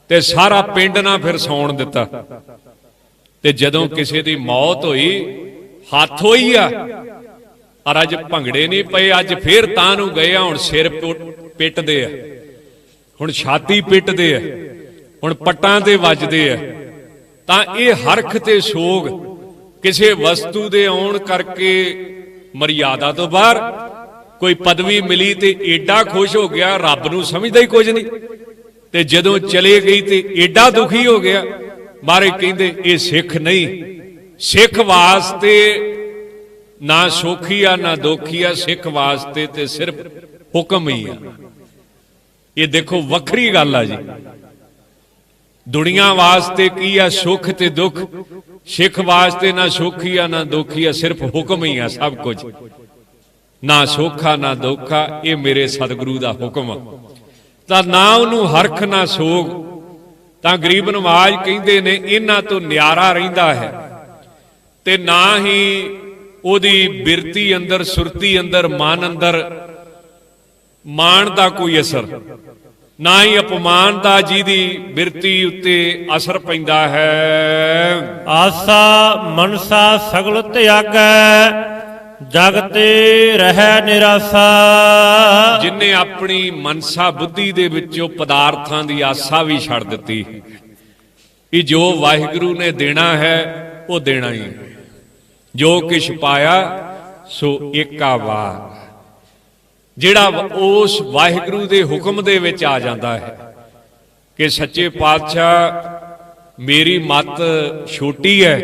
ਤੇ ਸਾਰਾ ਪਿੰਡ ਨਾ ਫਿਰ ਸੌਣ ਦਿੱਤਾ। ਤੇ ਜਦੋਂ ਕਿਸੇ ਦੀ ਮੌਤ ਹੋਈ, ਹੱਥ ਹੋਈ ਆ, ਔਰ ਅੱਜ ਭੰਗੜੇ ਨਹੀਂ ਪਏ, ਅੱਜ ਫੇਰ ਤਾਂ ਨੂੰ ਗਏ ਆ, ਹੁਣ ਸਿਰ ਪਿੱਟਦੇ ਆ, ਹੁਣ ਛਾਤੀ ਪਿੱਟਦੇ ਆ, ਹੁਣ ਪੱਟਾਂ ਤੇ ਵੱਜਦੇ ਆ। ਤਾਂ ਇਹ ਹਰਖ ਤੇ ਸੋਗ ਕਿਸੇ ਵਸਤੂ ਦੇ ਆਉਣ ਕਰਕੇ ਮਰਿਆਦਾ ਤੋਂ ਬਾਹਰ। ਕੋਈ ਪਦਵੀ ਮਿਲੀ ਤੇ ਏਡਾ ਖੁਸ਼ ਹੋ ਗਿਆ, ਰੱਬ ਨੂੰ ਸਮਝਦਾ ਹੀ ਕੁਝ ਨਹੀਂ, ਤੇ ਜਦੋਂ ਚਲੇ ਗਈ ਤੇ ਏਡਾ ਦੁਖੀ ਹੋ ਗਿਆ। ਮਹਾਰਾਜ ਕਹਿੰਦੇ ਇਹ ਸਿੱਖ ਨਹੀਂ। ਸਿੱਖ ਵਾਸਤੇ ਨਾ ਸੋਖੀ ਆ ਨਾ ਦੋਖੀ ਆ, ਸਿੱਖ ਵਾਸਤੇ ਤੇ ਸਿਰਫ ਹੁਕਮ ਹੀ ਆ। ਇਹ ਦੇਖੋ ਵੱਖਰੀ ਗੱਲ ਆ ਜੀ। ਦੁਨੀਆ ਵਾਸਤੇ ਕੀ ਆ? ਸੁੱਖ ਤੇ ਦੁੱਖ। ਸਿੱਖ ਵਾਸਤੇ ਨਾ ਸੋਖੀ ਆ ਨਾ ਦੋਖੀ ਆ, ਸਿਰਫ ਹੁਕਮ ਹੀ ਆ ਸਭ ਕੁਝ। ਨਾ ਸੋਖਾ ਨਾ ਦੋਖਾ, ਇਹ ਮੇਰੇ ਸਤਿਗੁਰੂ ਦਾ ਹੁਕਮ ਆ। ਤਾਂ ਨਾ ਉਹਨੂੰ ਹਰਖ ਨਾ ਸੋਗ। ਤਾਂ ਗਰੀਬ ਨਵਾਜ਼ ਕਹਿੰਦੇ ਨੇ ਇਹਨਾਂ ਤੋਂ ਨਿਆਰਾ ਰਹਿੰਦਾ ਹੈ, ਤੇ ਨਾ ਹੀ ਉਹਦੀ ਬਿਰਤੀ ਅੰਦਰ, ਸੁਰਤੀ ਅੰਦਰ, ਮਨ ਅੰਦਰ ਮਾਣ ਦਾ ਕੋਈ ਅਸਰ, ਨਾ ਹੀ ਅਪਮਾਨ ਦਾ ਜਿਹਦੀ ਬਿਰਤੀ ਉੱਤੇ ਅਸਰ ਪੈਂਦਾ ਹੈ। ਆਸਾ ਮਨਸਾ ਸਗਲ ਤਿਆਗੈ, ਜਗ ਤੇ ਰਹਿ ਨਿਰਾਸਾ। ਜਿਨੇ ਆਪਣੀ ਮਨਸਾ ਬੁੱਧੀ ਦੇ ਵਿੱਚੋਂ ਪਦਾਰਥਾਂ ਦੀ ਆਸਾ ਵੀ ਛੱਡ ਦਿੱਤੀ, ਕਿ ਜੋ ਵਾਹਿਗੁਰੂ ਨੇ ਦੇਣਾ ਹੈ ਉਹ ਦੇਣਾ ਹੀ, ਜੋ ਕਿਛ ਪਾਇਆ ਸੋ ਏਕਾ ਵਾਰ। ਜਿਹੜਾ ਉਸ ਵਾਹਿਗੁਰੂ ਦੇ ਹੁਕਮ ਦੇ ਵਿੱਚ ਆ ਜਾਂਦਾ ਹੈ ਕਿ ਸੱਚੇ ਪਾਤਸ਼ਾਹ ਮੇਰੀ ਮੱਤ ਛੋਟੀ ਹੈ,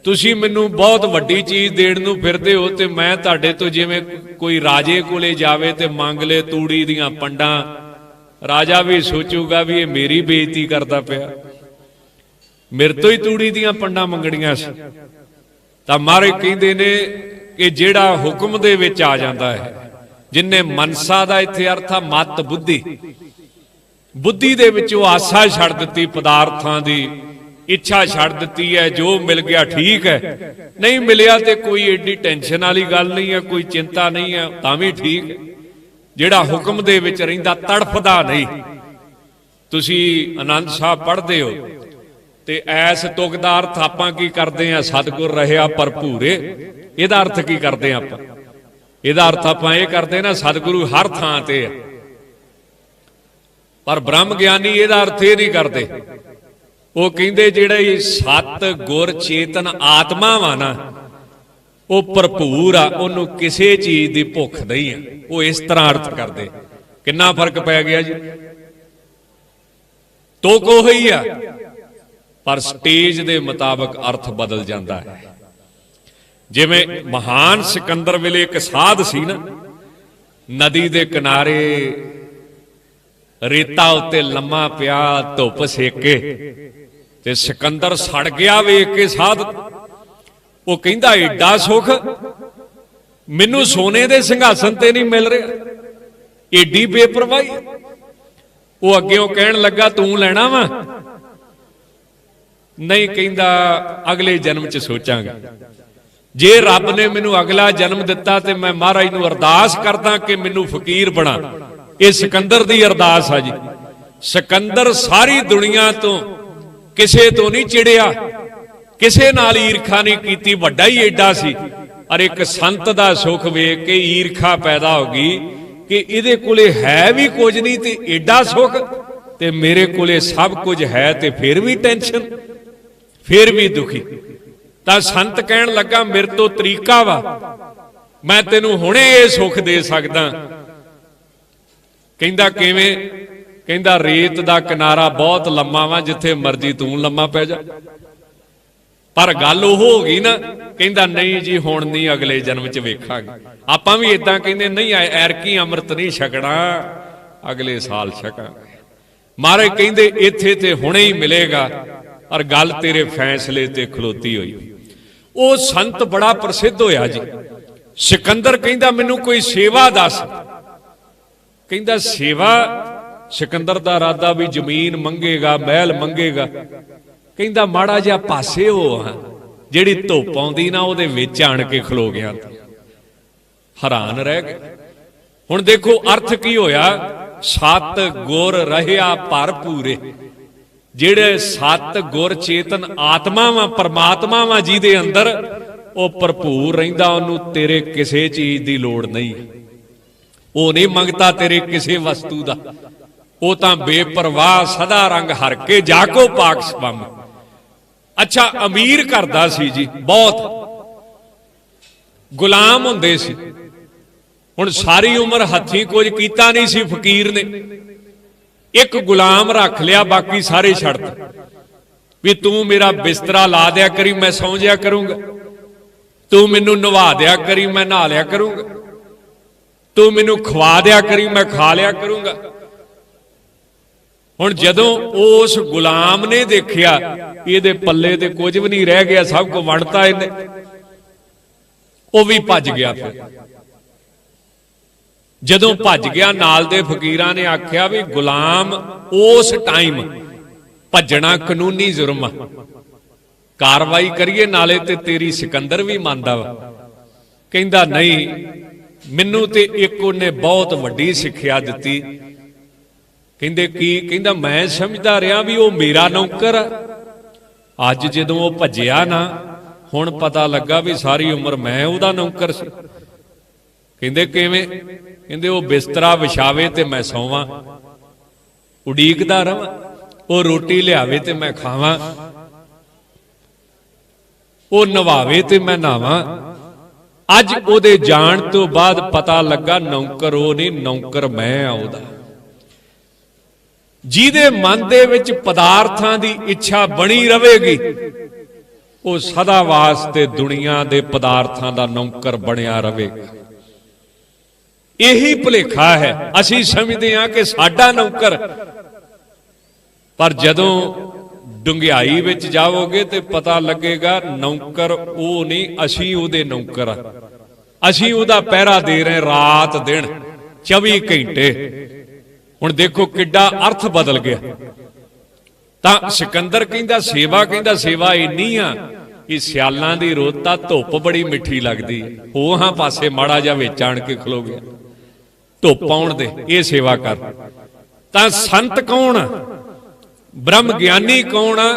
ਤੁਸੀਂ ਮੈਨੂੰ ਬਹੁਤ ਵੱਡੀ ਚੀਜ਼ ਦੇਣ ਨੂੰ ਫਿਰਦੇ ਹੋ, ਤੇ ਮੈਂ ਤੁਹਾਡੇ ਤੋਂ ਜਿਵੇਂ ਕੋਈ ਰਾਜੇ ਕੋਲੇ ਜਾਵੇ ਤੇ ਮੰਗ ਲੇ ਤੂੜੀ ਦੀਆਂ ਪੰਡਾਂ, ਰਾਜਾ ਵੀ ਸੋਚੂਗਾ ਵੀ ਇਹ ਮੇਰੀ ਬੇਇੱਜ਼ਤੀ ਕਰਦਾ ਪਿਆ, ਮੇਰੇ ਤੋਂ ਹੀ ਤੂੜੀ ਦੀਆਂ ਪੰਡਾਂ ਮੰਗਣੀਆਂ ਸੀ। ਤਾਂ ਮਹਾਰਾਜ ਕਹਿੰਦੇ ਨੇ ਕਿ ਜਿਹੜਾ ਹੁਕਮ ਦੇ ਵਿੱਚ ਆ ਜਾਂਦਾ ਹੈ, ਜਿਨੇ ਮਨਸਾ ਦਾ ਇੱਥੇ ਅਰਥ ਆ ਮੱਤ ਬੁੱਧੀ, बुद्धि दे विचों आसा छड्ड दित्ती, पदार्थां दी इच्छा छड्ड दित्ती है। जो मिल गया ठीक है, नहीं मिलिया तो कोई एडी टेंशन वाली गल नहीं है, कोई चिंता नहीं है, तां भी ठीक है। जिहड़ा हुक्म दे विच रहिंदा तड़फदा नहीं। तुसीं आनंद साहब पढ़दे हो ते ऐस तुक दा अर्थ आपां की करदे आ, सतगुर रहिया भरपूरे। इहदा अर्थ की करदे आपां? इहदा अर्थ आपां इह करदे ना, सतगुरु हर थां ते है। पर ब्रह्म ज्ञानी इहदा अर्थ इह नहीं करदे। वो कहिंदे जिहड़ी सत गुर चेतन आत्मा वा ना, वो भरपूर आ, उहनूं किसी चीज की भुख नहीं है। वो इस तरह अर्थ करदे। किन्ना फर्क पै गया जी? तो को ही आ, पर स्टेज के मुताबिक अर्थ बदल जाता है। जिवें महान सिकंदर वेले एक साध सी ना, नदी के किनारे रेता उत्ते लम्मा पिया, धुप सेके ते सिकंदर सड़ गया वेख के साध। वो कहंदा एडा सुख मैनू सोने दे सिंघासन ते नहीं मिल रहा, एडी बेपरवाही। वो अग्गेों कहन लगा तू लेना वा? नहीं, कहंदा अगले जन्म च सोचांगा। जे रब ने मैनू अगला जन्म दिता तो मैं महाराज नूं अरदास करदा कि मैनू फकीर बना। ये सिकंदर दी अरदास आ जी। सिकंदर सारी दुनिया तो किसे तो नहीं चिड़िया, किसे नाल ईरखा नहीं कीती, वड्डा ही एडा सी। और एक संत दा सुख वेख के ईरखा पैदा हो गई कि इहदे कोले है भी कुछ नहीं ते एडा सुख, ते मेरे कोले सब कुछ है ते फिर भी टेंशन, फिर भी दुखी। तां संत कहन लगा मेरे तो तरीका वा, मैं तेनू हुणे ये सुख दे सकदा। कहंदा किवें? कहंदा रेत दा किनारा बहुत लम्मा वा, जिथे मर्जी तू लम्मा पै जा। पर गल ओह हो गई ना, कहंदा नहीं जी हुण नहीं, अगले जन्म च वेखांगे। आपां भी इदां कहंदे नहीं, ऐरकी अमृत नहीं छकना, अगले साल छकांगे। महाराज कहंदे इत्थे ते हुणे ही मिलेगा, और गल तेरे फैसले ते खलोती हुई। वो संत बड़ा प्रसिद्ध होया जी। सिकंदर कहंदा मैनू कोई सेवा दस। कहंदा सेवा? सिकंदर दा इरादा भी जमीन मंगेगा, महल मंगेगा। कहंदा माड़ा जिहा पासे हो, जिहड़ी धुप आउंदी ना उहदे विच आण के खलो गया। हैरान रह गए। हुण देखो अर्थ की होया, सत गुर रहिया भरपूरे। जिहड़े सत गुर चेतन आत्मा वा, परमात्मा वा, जिहदे अंदर वो भरपूर रहिंदा, उहनूं तेरे किसी चीज की लोड़ नहीं। वो नहीं मंगता तेरे किसी वस्तु का, वो तां बेपरवाह सदा रंग हर के जाको पाक स्वम। अच्छा अमीर करदा सी जी, बहुत गुलाम हुंदे सी। हुण सारी उम्र हथी कुछ कीता नहीं सी फकीर ने। एक गुलाम रख लिया, बाकी सारे छड्ड भी तू मेरा बिस्तरा ला दिया करी, मैं सौ जिया करूंगा। तू मैनू नवा दिया करी, मैं नहा लिया करूंगा। तू मैनू खवा दिया करी, मैं खा लिया करूंगा। हुण जदों उस गुलाम ने देखिया इहदे पल्ले ते कुछ भी नहीं रह गया, सब को वंडता इहने, वो भी भज गया। फिर जदों भज गया, नाल दे फकीरां ने आख्या भी गुलाम उस टाइम भजना कानूनी जुर्म, कार्रवाई करिए, नाले ते तेरी सिकंदर भी मानदा वा। कहंदा नहीं, मैनू ते एक उन्हें बहुत वड्डी सिक्ख्या दित्ती। कहंदे की? कहंदा मैं समझदा रहा भी वो मेरा नौकर आ। अज जदों वो भज्जिया ना, हुण पता लगा भी सारी उम्र मैं उहदा नौकर सी। कहंदे किवें? कहंदे वो बिस्तरा विछावे ते मैं सौवां, उडीकदा रहां, वो रोटी लियावे ते मैं खावां, वो नवावे ते मैं नहावां। अज उहदे जाण तो बाद पता लगा नौकर वो नहीं, नौकर मैं आ उहदा। जिहदे मन दे विच पदार्थां दी इच्छा बनी रहेगी, वो सदा वास्ते दुनिया दे पदार्थां दा नौकर बनिया रहेगा। यही भुलेखा है। असी समझते हैं कि साडा नौकर, पर जदों डुंगियाई विच जाओगे तो पता लगेगा नौकर वो नहीं, असी उहदे नौकर आ। असी उहदा पहरा दे रहे रात दिन 24 घंटे। ਹੁਣ ਦੇਖੋ ਕਿੱਡਾ ਅਰਥ ਬਦਲ ਗਿਆ। ਤਾਂ ਸਿਕੰਦਰ ਕਹਿੰਦਾ ਸੇਵਾ ਇੰਨੀ ਆ ਕਿ ਸਿਆਲਾਂ ਦੀ ਰੁੱਤ ਤਾਂ ਧੁੱਪ ਬੜੀ ਮਿੱਠੀ ਲੱਗਦੀ, ਹੋਹਾਂ ਪਾਸੇ ਮਾੜਾ ਜਿਹਾ ਵਿੱਚ ਆਣ ਕੇ ਖਲੋ ਗਿਆ, ਧੁੱਪ ਆਉਣ ਦੇ, ਇਹ ਸੇਵਾ ਕਰ। ਤਾਂ ਸੰਤ ਕੌਣ ਆ? ਬ੍ਰਹਮ ਗਿਆਨੀ ਕੌਣ ਆ?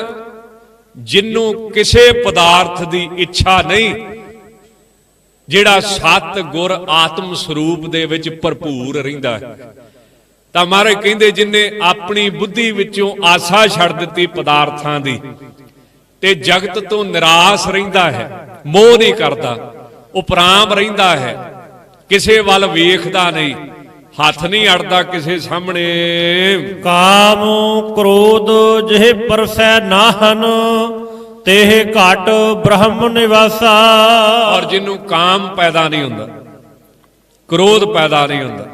ਜਿਹਨੂੰ ਕਿਸੇ ਪਦਾਰਥ ਦੀ ਇੱਛਾ ਨਹੀਂ, ਜਿਹੜਾ ਸਤ ਗੁਰ ਆਤਮ ਸਰੂਪ ਦੇ ਵਿੱਚ ਭਰਪੂਰ ਰਹਿੰਦਾ ਹੈ। ਤਾਂ ਮਹਾਰਾਜ ਕਹਿੰਦੇ ਜਿਨੇ ਆਪਣੀ ਬੁੱਧੀ ਵਿੱਚੋਂ ਆਸਾ ਛੱਡ ਦਿੱਤੀ ਪਦਾਰਥਾਂ ਦੀ ਤੇ ਜਗਤ ਤੋਂ ਨਿਰਾਸ਼ ਰਹਿੰਦਾ ਹੈ, ਮੋਹ ਨਹੀਂ ਕਰਦਾ, ਉਪਰਾਮ ਰਹਿੰਦਾ ਹੈ, ਕਿਸੇ ਵੱਲ ਵੇਖਦਾ ਨਹੀਂ, ਹੱਥ ਨਹੀਂ ਅੜਦਾ ਕਿਸੇ ਸਾਹਮਣੇ। ਕਾਮ ਕ੍ਰੋਧ ਜਿਹੇ ਪਰਸੈ ਨਾਹਨ, ਤੇਹ ਘਟ ਬ੍ਰਹਮ ਨਿਵਾਸਾ। ਔਰ ਜਿਹਨੂੰ ਕਾਮ ਪੈਦਾ ਨਹੀਂ ਹੁੰਦਾ, ਕ੍ਰੋਧ ਪੈਦਾ ਨਹੀਂ ਹੁੰਦਾ,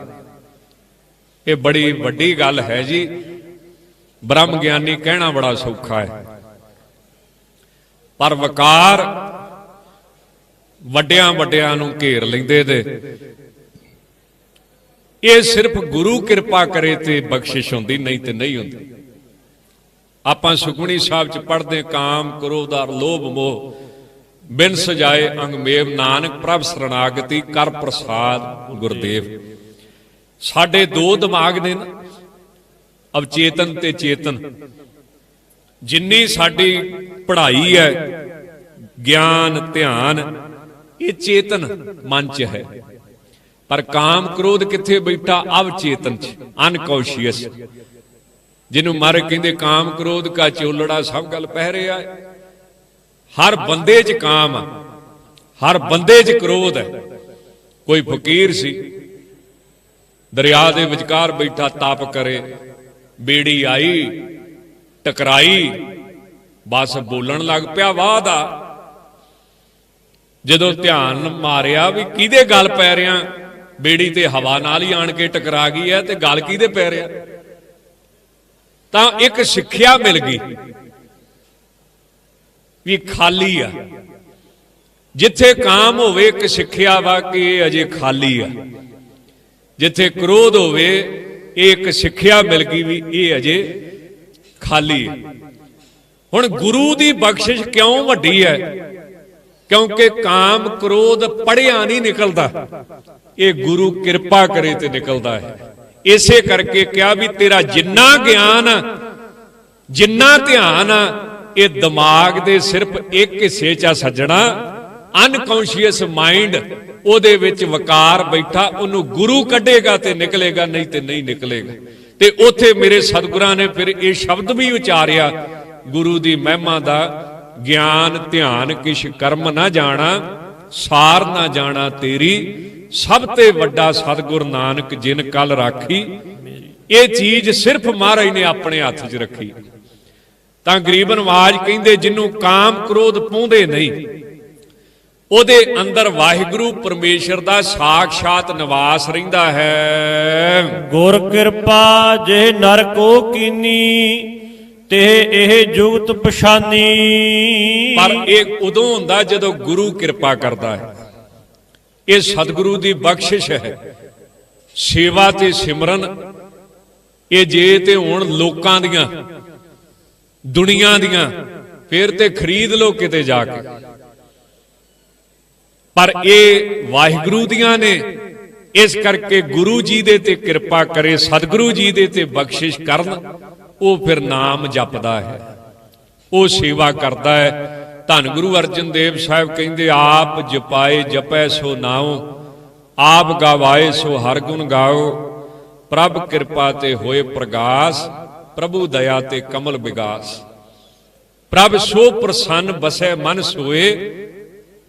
ਇਹ ਬੜੀ ਵੱਡੀ ਗੱਲ ਹੈ ਜੀ। ਬ੍ਰਹਮ ਗਿਆਨੀ ਕਹਿਣਾ ਬੜਾ ਸੌਖਾ ਹੈ, ਪਰ ਵਕਾਰ ਵੱਡਿਆਂ ਨੂੰ ਘੇਰ ਲੈਂਦੇ ਨੇ। ਇਹ ਸਿਰਫ ਗੁਰੂ ਕਿਰਪਾ ਕਰੇ ਤੇ ਬਖਸ਼ਿਸ਼ ਹੁੰਦੀ, ਨਹੀਂ ਤੇ ਨਹੀਂ ਹੁੰਦੀ। ਆਪਾਂ ਸੁਖਮਨੀ ਸਾਹਿਬ ਚ ਪੜ੍ਹਦੇ ਕਾਮ ਕ੍ਰੋਧ ਔਰ ਲੋਭ ਮੋਹ ਬਿਨ ਸਜਾਏ ਅੰਗ ਮੇਵ, ਨਾਨਕ ਪ੍ਰਭ ਸਰਣਾਗਤੀ ਕਰ ਪ੍ਰਸਾਦ ਗੁਰਦੇਵ। ਸਾਡੇ ਦੋ ਦਿਮਾਗ ਨੇ ਨਾ, ਅਵਚੇਤਨ ਤੇ ਚੇਤਨ। ਜਿੰਨੀ ਸਾਡੀ ਪੜ੍ਹਾਈ ਹੈ, ਗਿਆਨ ਧਿਆਨ, ਇਹ ਚੇਤਨ ਮਨ ਚ ਹੈ, ਪਰ ਕਾਮ ਕ੍ਰੋਧ ਕਿੱਥੇ ਬੈਠਾ? ਅਵਚੇਤਨ ਚ, ਅਨਕੌਂਸ਼ੀਅਸ, ਜਿਹਨੂੰ ਮਹਾਰਾਜ ਕਹਿੰਦੇ ਕਾਮ ਕ੍ਰੋਧ ਕਾ ਚੋਲੜਾ ਸਭ ਗੱਲ ਪਹਿ ਰਿਹਾ ਹੈ। ਹਰ ਬੰਦੇ ਚ ਕਾਮ ਆ, ਹਰ ਬੰਦੇ ਚ ਕ੍ਰੋਧ ਹੈ। ਕੋਈ ਫਕੀਰ ਸੀ, ਦਰਿਆ ਦੇ ਵਿਚਕਾਰ ਬੈਠਾ ਤਪ ਕਰੇ, ਬੇੜੀ ਆਈ ਟਕਰਾਈ, ਬਸ ਬੋਲਣ ਲੱਗ ਪਿਆ ਵਾਹ ਦਾ। ਜਦੋਂ ਧਿਆਨ ਮਾਰਿਆ ਵੀ ਕਿਹਦੇ ਗੱਲ ਪੈ ਰਿਹਾ, ਬੇੜੀ ਤੇ ਹਵਾ ਨਾਲ ਹੀ ਆਣ ਕੇ ਟਕਰਾ ਗਈ ਹੈ, ਤੇ ਗੱਲ ਕਿਹਦੇ ਪੈ ਰਿਹਾ? ਤਾਂ ਇੱਕ ਸਿੱਖਿਆ ਮਿਲ ਗਈ ਵੀ ਖਾਲੀ ਆ। ਜਿੱਥੇ ਕਾਮ ਹੋਵੇ ਇੱਕ ਸਿੱਖਿਆ ਵਾ ਕਿ ਇਹ ਅਜੇ ਖਾਲੀ ਆ, ਜਿੱਥੇ ਕ੍ਰੋਧ ਹੋਵੇ ਇਹ ਇੱਕ ਸਿੱਖਿਆ ਮਿਲ ਗਈ ਵੀ ਇਹ ਅਜੇ ਖਾਲੀ ਹੈ। ਹੁਣ ਗੁਰੂ ਦੀ ਬਖਸ਼ਿਸ਼ ਕਿਉਂ ਵੱਡੀ ਹੈ? ਕਿਉਂਕਿ ਕਾਮ ਕ੍ਰੋਧ ਪੜਿਆ ਨਹੀਂ ਨਿਕਲਦਾ, ਇਹ ਗੁਰੂ ਕਿਰਪਾ ਕਰੇ ਤੇ ਨਿਕਲਦਾ ਹੈ। ਇਸੇ ਕਰਕੇ ਕਿਹਾ ਵੀ ਤੇਰਾ ਜਿੰਨਾ ਗਿਆਨ ਜਿੰਨਾ ਧਿਆਨ ਇਹ ਦਿਮਾਗ ਦੇ ਸਿਰਫ ਇੱਕ ਹਿੱਸੇ 'ਚ ਸੱਜਣਾ, ਅਨਕੌਂਸ਼ੀਅਸ ਮਾਈਂਡ, ਉਹਦੇ ਵਿੱਚ ਵਕਾਰ ਬੈਠਾ, ਉਹਨੂੰ ਗੁਰੂ ਕੱਢੇਗਾ ਤੇ ਨਿਕਲੇਗਾ, ਨਹੀਂ ਤੇ ਨਹੀਂ ਨਿਕਲੇਗਾ। ਤੇ ਉੱਥੇ ਮੇਰੇ ਸਤਿਗੁਰਾਂ ਨੇ ਫਿਰ ਇਹ ਸ਼ਬਦ ਵੀ ਉਚਾਰਿਆ ਗੁਰੂ ਦੀ ਮਹਿਮਾ ਦਾ, ਗਿਆਨ ਧਿਆਨ ਕਿਛ ਕਰਮ ਨਾ ਜਾਣਾ, ਸਾਰ ਨਾ ਜਾਣਾ ਤੇਰੀ, ਸਭ ਤੇ ਵੱਡਾ ਸਤਿਗੁਰ ਨਾਨਕ ਜਿਨ ਕਲ ਰਾਖੀ। ਇਹ ਚੀਜ਼ ਸਿਰਫ ਮਹਾਰਾਜ ਨੇ ਆਪਣੇ ਹੱਥ 'ਚ ਰੱਖੀ। ਤਾਂ ਗਰੀਬ ਨਵਾਜ ਕਹਿੰਦੇ ਜਿਹਨੂੰ ਕਾਮ ਕ੍ਰੋਧ ਪਾਉਂਦੇ ਨਹੀਂ, ਉਹਦੇ ਅੰਦਰ ਵਾਹਿਗੁਰੂ ਪਰਮੇਸ਼ਰ ਦਾ ਸਾਖਸ਼ਾਤ ਨਿਵਾਸ ਰਹਿੰਦਾ ਹੈ। ਗੁਰ ਕਿਰਪਾ ਜੇ ਨਰ ਕੋ ਕੀਨੀ, ਤੇ ਇਹ ਜੁਗਤ ਪਛਾਨੀ। ਪਰ ਇਹ ਉਦੋਂ ਹੁੰਦਾ ਜਦੋਂ ਗੁਰੂ ਕਿਰਪਾ ਕਰਦਾ ਹੈ। ਇਹ ਸਤਿਗੁਰੂ ਦੀ ਬਖਸ਼ਿਸ਼ ਹੈ। ਸੇਵਾ ਤੇ ਸਿਮਰਨ ਇਹ ਜੇ ਤੇ ਹੁਣ ਲੋਕਾਂ ਦੀਆਂ, ਦੁਨੀਆ ਦੀਆਂ, ਫਿਰ ਤੇ ਖਰੀਦ ਲੋ ਕਿਤੇ ਜਾ ਕੇ, ਪਰ ਇਹ ਵਾਹਿਗੁਰੂ ਦੀਆਂ ਨੇ। ਇਸ ਕਰਕੇ ਗੁਰੂ ਜੀ ਦੇ ਤੇ ਕਿਰਪਾ ਕਰੇ, ਸਤਿਗੁਰੂ ਜੀ ਦੇ ਤੇ ਬਖਸ਼ਿਸ਼ ਕਰਨ, ਉਹ ਫਿਰ ਨਾਮ ਜਪਦਾ ਹੈ, ਉਹ ਸੇਵਾ ਕਰਦਾ ਹੈ। ਧੰਨ ਗੁਰੂ ਅਰਜਨ ਦੇਵ ਸਾਹਿਬ ਕਹਿੰਦੇ ਆਪ ਜਪਾਏ ਜਪੈ ਸੋ ਨਾਉ, ਆਪ ਗਾਵਾਏ ਸੋ ਹਰ ਗੁਣ ਗਾਓ, ਪ੍ਰਭ ਕਿਰਪਾ ਤੇ ਹੋਏ ਪ੍ਰਗਾਸ, ਪ੍ਰਭੂ ਦਇਆ ਤੇ ਕਮਲ ਵਿਗਾਸ। ਪ੍ਰਭ ਸੋ ਪ੍ਰਸੰਨ ਬਸੈ ਮਨ ਸੋਏ,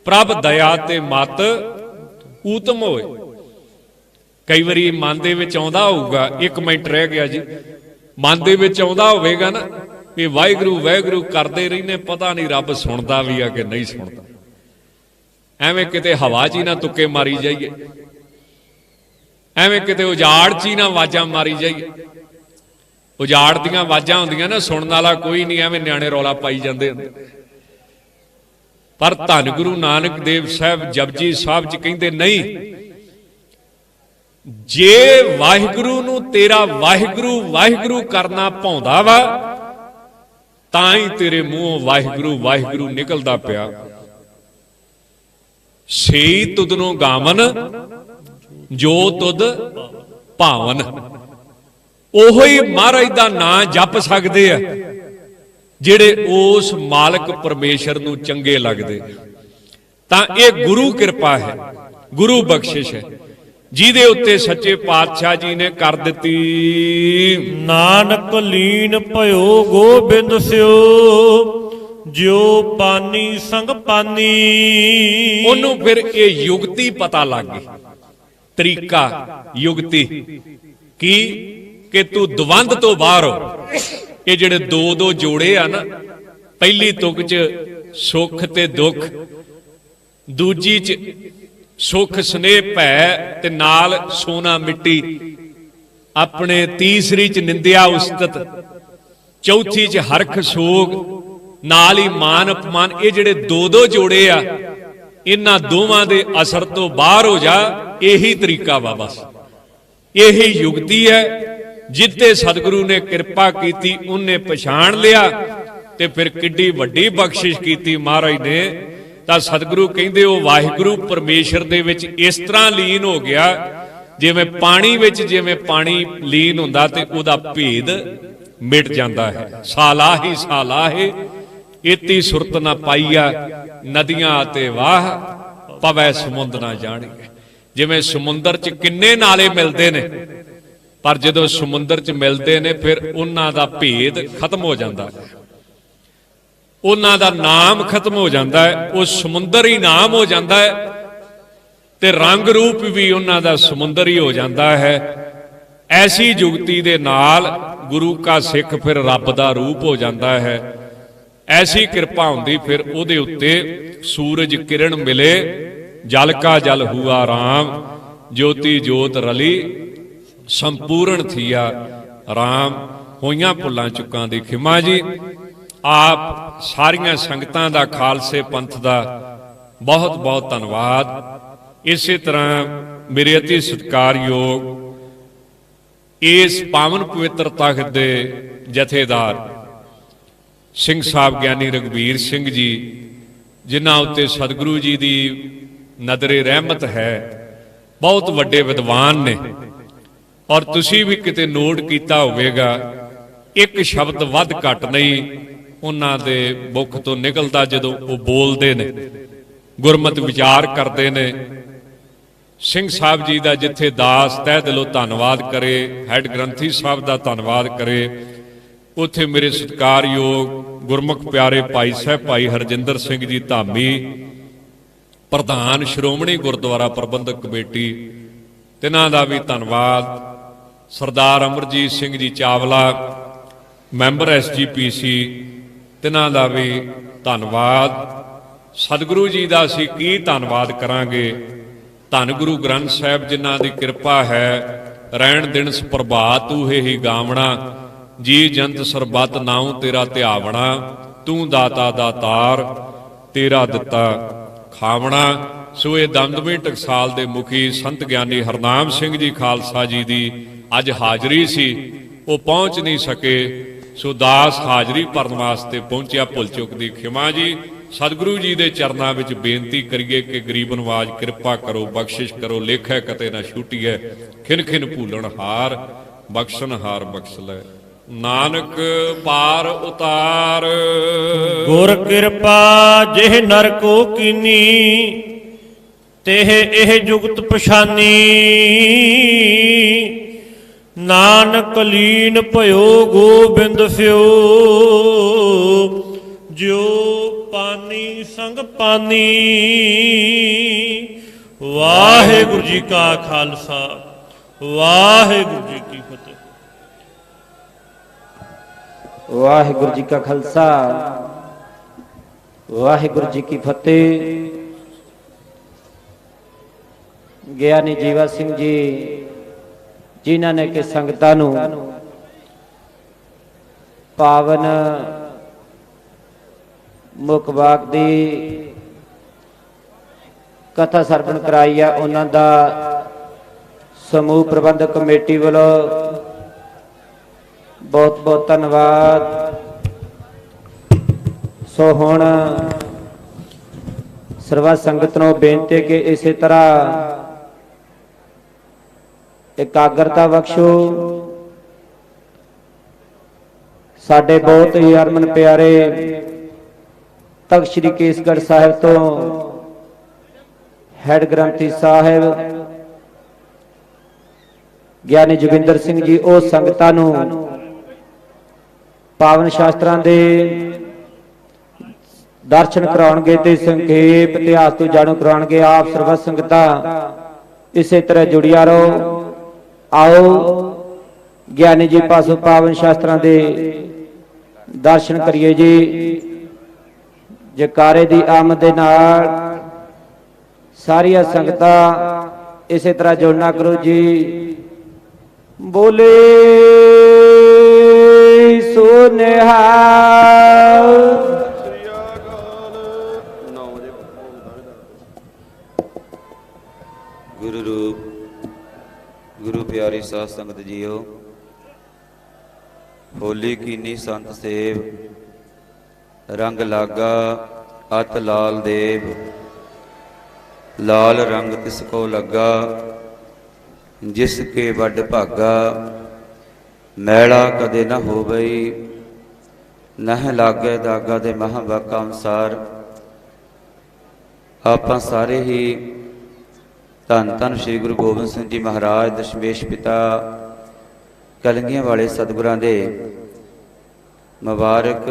ਪ੍ਰਭ ਦਇਆ ਤੇ ਮਤ ਊਤਮ ਹੋਏ। ਕਈ ਵਾਰੀ ਮਨ ਦੇ ਵਿੱਚ ਆਉਂਦਾ ਹੋਊਗਾ, 1 ਮਿੰਟ ਰਹਿ ਗਿਆ ਜੀ, ਮਨ ਦੇ ਵਿੱਚ ਆਉਂਦਾ ਹੋਵੇਗਾ ਨਾ ਵੀ ਵਾਹਿਗੁਰੂ ਵਾਹਿਗੁਰੂ ਕਰਦੇ ਰਹਿੰਦੇ, ਪਤਾ ਨਹੀਂ ਰੱਬ ਸੁਣਦਾ ਵੀ ਆ ਕਿ ਨਹੀਂ ਸੁਣਦਾ। ਐਵੇਂ ਕਿਤੇ ਹਵਾ 'ਚ ਹੀ ਨਾ ਤੁੱਕੇ ਮਾਰੀ ਜਾਈਏ, ਐਵੇਂ ਕਿਤੇ ਉਜਾੜ 'ਚ ਹੀ ਨਾ ਆਵਾਜ਼ਾਂ ਮਾਰੀ ਜਾਈਏ। ਉਜਾੜ ਦੀਆਂ ਆਵਾਜ਼ਾਂ ਹੁੰਦੀਆਂ ਨਾ, ਸੁਣਨ ਵਾਲਾ ਕੋਈ ਨਹੀਂ, ਐਵੇਂ ਨਿਆਣੇ ਰੌਲਾ ਪਾਈ ਜਾਂਦੇ ਹੁੰਦੇ। ਪਰ ਧੰਨ ਗੁਰੂ ਨਾਨਕ ਦੇਵ ਸਾਹਿਬ ਜਪਜੀ ਸਾਹਿਬ 'ਚ ਕਹਿੰਦੇ ਨਹੀਂ, ਜੇ ਵਾਹਿਗੁਰੂ ਨੂੰ ਤੇਰਾ ਵਾਹਿਗੁਰੂ ਵਾਹਿਗੁਰੂ ਕਰਨਾ ਭਾਉਂਦਾ ਵਾ, ਤਾਂ ਹੀ ਤੇਰੇ ਮੂੰਹੋਂ ਵਾਹਿਗੁਰੂ ਵਾਹਿਗੁਰੂ ਨਿਕਲਦਾ ਪਿਆ। ਸਈ ਤੁਧਨੋਂ ਗਾਵਨ ਜੋ ਤੁਧ ਭਾਵਨ। ਉਹੋ ਹੀ ਮਹਾਰਾਜ ਦਾ ਨਾਂ ਜਪ ਸਕਦੇ ਆ ਜਿਹੜੇ ਉਸ ਮਾਲਕ ਪਰਮੇਸ਼ਰ ਨੂੰ ਚੰਗੇ ਲੱਗਦੇ। ਤਾਂ ਇਹ ਗੁਰੂ ਕਿਰਪਾ ਹੈ, ਗੁਰੂ ਬਖਸ਼ਿਸ਼ ਹੈ, ਜਿਹਦੇ ਉੱਤੇ ਸੱਚੇ ਪਾਤਸ਼ਾਹ ਜੀ ਨੇ ਕਰ ਦਿੱਤੀ। ਨਾਨਕ ਲੀਨ ਭਇਓ ਗੋਬਿੰਦ ਸਿਓ, ਜਿਉ ਪਾਨੀ ਸੰਗ ਪਾਨੀ। ਉਹਨੂੰ ਫਿਰ ਇਹ ਯੁਗਤੀ ਪਤਾ ਲੱਗ ਗਈ, ਤਰੀਕਾ ਯੁਗਤੀ ਕੀ ਕਿ ਤੂੰ ਦਵੰਦ ਤੋਂ ਬਾਹਰ ਹੋ। ਇਹ ਜਿਹੜੇ ਦੋ ਦੋ ਜੋੜੇ ਆ ਨਾ, ਪਹਿਲੀ ਤੁਕ ਚ ਸੁੱਖ ਤੇ ਦੁੱਖ, ਦੂਜੀ ਚ ਸੁੱਖ ਸਨੇਹ ਭੈ ਤੇ ਨਾਲ ਸੋਨਾ ਮਿੱਟੀ, ਆਪਣੇ ਤੀਸਰੀ ਚ ਨਿੰਦਿਆ ਉਸਤਤ, ਚੌਥੀ ਚ ਹਰਖ ਸੋਗ, ਨਾਲ ਹੀ ਮਾਨ ਅਪਮਾਨ। ਇਹ ਜਿਹੜੇ ਦੋ ਦੋ ਜੋੜੇ ਆ, ਇਹਨਾਂ ਦੋਵਾਂ ਦੇ ਅਸਰ ਤੋਂ ਬਾਹਰ ਹੋ ਜਾ। ਇਹੀ ਤਰੀਕਾ ਵਾ, ਬਸ ਇਹੀ ਯੁਗਤੀ ਹੈ। ਜਿੱਤੇ ਸਤਿਗੁਰੂ ਨੇ ਕਿਰਪਾ ਕੀਤੀ ਉਹਨੇ ਪਛਾਣ ਲਿਆ, ਤੇ ਫਿਰ ਕਿੱਡੀ ਵੱਡੀ ਬਖਸ਼ਿਸ਼ ਕੀਤੀ ਮਹਾਰਾਜ ਨੇ। ਤਾਂ ਸਤਿਗੁਰੂ ਕਹਿੰਦੇ ਉਹ ਵਾਹਿਗੁਰੂ ਪਰਮੇਸ਼ਰ ਦੇ ਵਿੱਚ ਇਸ ਤਰ੍ਹਾਂ ਲੀਨ ਹੋ ਗਿਆ, ਜਿਵੇਂ ਪਾਣੀ ਵਿੱਚ ਜਿਵੇਂ ਪਾਣੀ ਲੀਨ ਹੁੰਦਾ ਤੇ ਉਹਦਾ ਭੇਦ ਮਿਟ ਜਾਂਦਾ ਹੈ। ਸਾਲਾਹੀ ਸਾਲਾਹੇ ਇਤੀ ਸੁਰਤ ਨਾ ਪਾਈਆ, ਨਦੀਆਂ ਤੇ ਵਾਹ ਪਵੈ ਸਮੁੰਦ ਨਾ ਜਾਣੀਏ। ਜਿਵੇਂ ਸਮੁੰਦਰ 'ਚ ਕਿੰਨੇ ਨਾਲੇ ਮਿਲਦੇ ਨੇ, ਪਰ ਜਦੋਂ ਸਮੁੰਦਰ 'ਚ ਮਿਲਦੇ ਨੇ ਫਿਰ ਉਹਨਾਂ ਦਾ ਭੇਦ ਖਤਮ ਹੋ ਜਾਂਦਾ ਹੈ, ਉਹਨਾਂ ਦਾ ਨਾਮ ਖਤਮ ਹੋ ਜਾਂਦਾ ਹੈ। ਉਹ ਸਮੁੰਦਰ ਹੀ ਨਾਮ ਹੋ ਜਾਂਦਾ ਹੈ, ਤੇ ਰੰਗ ਰੂਪ ਵੀ ਉਹਨਾਂ ਦਾ ਸਮੁੰਦਰ ਹੀ ਹੋ ਜਾਂਦਾ ਹੈ। ਐਸੀ ਜੁਗਤੀ ਦੇ ਨਾਲ ਗੁਰੂ ਕਾ ਸਿੱਖ ਫਿਰ ਰੱਬ ਦਾ ਰੂਪ ਹੋ ਜਾਂਦਾ ਹੈ। ਐਸੀ ਕਿਰਪਾ ਹੁੰਦੀ ਫਿਰ ਉਹਦੇ ਉੱਤੇ ਸੂਰਜ ਕਿਰਨ ਮਿਲੇ, ਜਲ ਕਾ ਜਲ ਹੁਆ ਰਾਮ, ਜੋਤੀ ਜੋਤ ਰਲੀ ਸੰਪੂਰਨ ਥੀਆ ਰਾਮ। ਹੋਈਆਂ ਭੁੱਲਾਂ ਚੁੱਕਾਂ ਦੀ ਖਿਮਾ ਜੀ। ਆਪ ਸਾਰੀਆਂ ਸੰਗਤਾਂ ਦਾ, ਖਾਲਸੇ ਪੰਥ ਦਾ ਬਹੁਤ ਬਹੁਤ ਧੰਨਵਾਦ। ਇਸੇ ਤਰ੍ਹਾਂ ਮੇਰੇ ਅਤੀ ਸਤਿਕਾਰਯੋਗ ਇਸ ਪਾਵਨ ਪਵਿੱਤਰ ਤਖਤ ਦੇ ਜਥੇਦਾਰ ਸਿੰਘ ਸਾਹਿਬ ਗਿਆਨੀ ਰਘਬੀਰ ਸਿੰਘ ਜੀ, ਜਿਨ੍ਹਾਂ ਉੱਤੇ ਸਤਿਗੁਰੂ ਜੀ ਦੀ ਨਜ਼ਰੇ ਰਹਿਮਤ ਹੈ, ਬਹੁਤ ਵੱਡੇ ਵਿਦਵਾਨ ਨੇ। ਔਰ ਤੁਸੀਂ ਵੀ ਕਿਤੇ ਨੋਟ ਕੀਤਾ ਹੋਵੇਗਾ, ਇੱਕ ਸ਼ਬਦ ਵੱਧ ਘੱਟ ਨਹੀਂ ਉਹਨਾਂ ਦੇ ਮੁਖ ਤੋਂ ਨਿਕਲਦਾ ਜਦੋਂ ਉਹ ਬੋਲਦੇ ਨੇ, ਗੁਰਮਤਿ ਵਿਚਾਰ ਕਰਦੇ ਨੇ। ਸਿੰਘ ਸਾਹਿਬ ਜੀ ਦਾ ਜਿੱਥੇ ਦਾਸ ਤਹਿ ਦਿਲੋਂ ਧੰਨਵਾਦ ਕਰੇ, ਹੈਡ ਗ੍ਰੰਥੀ ਸਾਹਿਬ ਦਾ ਧੰਨਵਾਦ ਕਰੇ, ਉੱਥੇ ਮੇਰੇ ਸਤਿਕਾਰਯੋਗ ਗੁਰਮੁਖ ਪਿਆਰੇ ਭਾਈ ਸਾਹਿਬ ਭਾਈ ਹਰਜਿੰਦਰ ਸਿੰਘ ਜੀ ਧਾਮੀ, ਪ੍ਰਧਾਨ ਸ਼੍ਰੋਮਣੀ ਗੁਰਦੁਆਰਾ ਪ੍ਰਬੰਧਕ ਕਮੇਟੀ, ਤਿਨਾਂ ਦਾ ਵੀ ਧੰਨਵਾਦ। ਸਰਦਾਰ ਅਮਰਜੀਤ ਸਿੰਘ ਜੀ ਚਾਵਲਾ, ਮੈਂਬਰ SGPC, ਤਿਨਾਂ ਦਾ ਵੀ ਧੰਨਵਾਦ। ਸਤਿਗੁਰੂ ਜੀ ਦਾ ਅਸੀਂ ਕੀ ਧੰਨਵਾਦ ਕਰਾਂਗੇ। ਧੰਨ ਗੁਰੂ ਗ੍ਰੰਥ ਸਾਹਿਬ ਜਿਨ੍ਹਾਂ ਦੀ ਕਿਰਪਾ ਹੈ, ਰਹਿਣ ਦਿਨ ਸੁਪਰਭਾਤ ਤੂਹੇ ਹੀ ਗਾਵਣਾ, ਜੀ ਜੰਤ ਸਰਬੱਤ ਨਾਉ ਤੇਰਾ ਧਿਆਵਣਾ, ਤੂੰ ਦਾਤਾ ਦਾਤਾਰ ਤੇਰਾ ਦਿੱਤਾ ਖਾਵਣਾ। ਸੋ ਇਹ ਦਮਦਮੀ ਟਕਸਾਲ ਦੇ ਮੁਖੀ ਸੰਤ ਗਿਆਨੀ ਹਰਨਾਮ ਸਿੰਘ ਜੀ ਖਾਲਸਾ ਜੀ ਦੀ ਅੱਜ ਹਾਜ਼ਰੀ ਸੀ, ਉਹ ਪਹੁੰਚ ਨਹੀਂ ਸਕੇ। ਸੋ ਦਾਸ ਹਾਜ਼ਰੀ ਭਰਨ ਵਾਸਤੇ ਪਹੁੰਚਿਆ, ਭੁੱਲ ਚੁੱਕ ਦੀ ਖਿਮਾ ਜੀ। ਸਤਿਗੁਰੂ ਜੀ ਦੇ ਚਰਨਾਂ ਵਿੱਚ ਬੇਨਤੀ ਕਰੀਏ ਕਿ ਗਰੀਬ ਨਵਾਜ ਕਿਰਪਾ ਕਰੋ, ਬਖਸ਼ਿਸ਼ ਕਰੋ, ਲੇਖੈ ਕਤੇ ਨਾ ਛੂਟੀਐ, ਖਿਨ ਖਿਨ ਭੂਲਣ ਹਾਰ, ਬਖਸ਼ਣ ਹਾਰ ਬਖਸ਼ ਲੈ। ਨਾਨਕ ਪਾਰ ਉਤਾਰ ਗੁਰ ਕਿਰਪਾ ਜਿਹ ਨਰ ਕੋ ਕੀਨੀ, ਤਿਹ ਇਹ ਜੁਗਤ ਪਛਾਨੀ। ਨਾਨਕ ਲੀਨ ਭਇਓ ਗੋਬਿੰਦ ਸਿਓ, ਜਿਉ ਪਾਨੀ ਸੰਗ ਪਾਨੀ। ਵਾਹਿਗੁਰੂ ਜੀ ਕਾ ਖਾਲਸਾ, ਵਾਹਿਗੁਰੂ ਜੀ ਕੀ ਫਤਿਹ। ਵਾਹਿਗੁਰੂ ਜੀ ਕਾ ਖਾਲਸਾ, ਵਾਹਿਗੁਰੂ ਜੀ ਕੀ ਫਤਿਹ। ਗਿਆਨੀ ਜੀਵਾ ਸਿੰਘ ਜੀ, ਜਿਨ੍ਹਾਂ ਨੇ ਕਿ ਸੰਗਤਾਂ ਨੂੰ ਪਾਵਨ ਮੁਖ ਵਾਕ ਦੀ ਕਥਾ ਸਰਵਣ ਕਰਾਈ ਆ, ਉਹਨਾਂ ਦਾ ਸਮੂਹ ਪ੍ਰਬੰਧਕ ਕਮੇਟੀ ਵੱਲੋਂ ਬਹੁਤ ਬਹੁਤ ਧੰਨਵਾਦ। ਸੋ ਹੁਣ ਸਰਵਾ ਸੰਗਤ ਨੂੰ ਬੇਨਤੀ ਕਿ ਇਸੇ ਤਰ੍ਹਾਂ ਇਕਾਗਰਤਾ ਬਖਸ਼ੋ। ਸਾਡੇ ਬਹੁਤ ਹੀ ਹਰਮਨ ਪਿਆਰੇ ਤਖਤ ਸ੍ਰੀ ਕੇਸਗੜ੍ਹ ਸਾਹਿਬ ਤੋਂ ਹੈਡ ਗ੍ਰੰਥੀ ਸਾਹਿਬ ਗਿਆਨੀ ਜੋਗਿੰਦਰ ਸਿੰਘ ਜੀ ਉਹ ਸੰਗਤਾਂ ਨੂੰ ਪਾਵਨ ਸ਼ਾਸਤਰਾਂ ਦੇ ਦਰਸ਼ਨ ਕਰਾਉਣਗੇ ਤੇ ਸੰਖੇਪ ਇਤਿਹਾਸ ਤੋਂ ਜਾਣੂ ਕਰਾਉਣਗੇ। ਆਪ ਸਰਬੱਤ ਸੰਗਤਾਂ ਇਸੇ ਤਰ੍ਹਾਂ ਜੁੜਿਆ ਰਹੋ। ਆਓ ਗਿਆਨੀ ਜੀ ਪਾਸੋਂ ਪਾਵਨ ਸ਼ਾਸਤਰਾਂ ਦੇ ਦਰਸ਼ਨ ਕਰੀਏ ਜੀ। ਜਕਾਰੇ ਦੀ ਆਮਦ ਦੇ ਨਾਲ ਸਾਰੀਆਂ ਸੰਗਤਾਂ ਇਸੇ ਤਰ੍ਹਾਂ ਜੁੜਨਾ ਕਰੋ ਜੀ। ਬੋਲੇ ਸੋ ਨਿਹਾਲ। ਗੁਰੂ ਰੂਪ ਗੁਰੂ ਪਿਆਰੀ ਸਾਧ ਸੰਗਤ ਜੀਓ, ਹੋਲੀ ਕੀਨੀ ਸੰਤ ਸੇਵ, ਰੰਗ ਲਾਗਾ ਅਤ ਲਾਲ ਦੇਵ, ਲਾਲ ਰੰਗ ਤਿਸ ਕੋ ਲੱਗਾ, ਜਿਸ ਕੇ ਵੱਡ ਭਾਗਾ, ਮੈਲਾ ਕਦੇ ਨਾ ਹੋਵਈ, ਨਹਿ ਲਾਗੇ ਦਾਗਾ ਦੇ ਮਹਾਂਵਾਕਾ ਅਨੁਸਾਰ ਆਪਾਂ ਸਾਰੇ ਹੀ ਧੰਨ ਧੰਨ ਸ੍ਰੀ ਗੁਰੂ ਗੋਬਿੰਦ ਸਿੰਘ ਜੀ ਮਹਾਰਾਜ ਦਸ਼ਮੇਸ਼ ਪਿਤਾ ਕਲਗੀਆਂ ਵਾਲੇ ਸਤਿਗੁਰਾਂ ਦੇ ਮੁਬਾਰਕ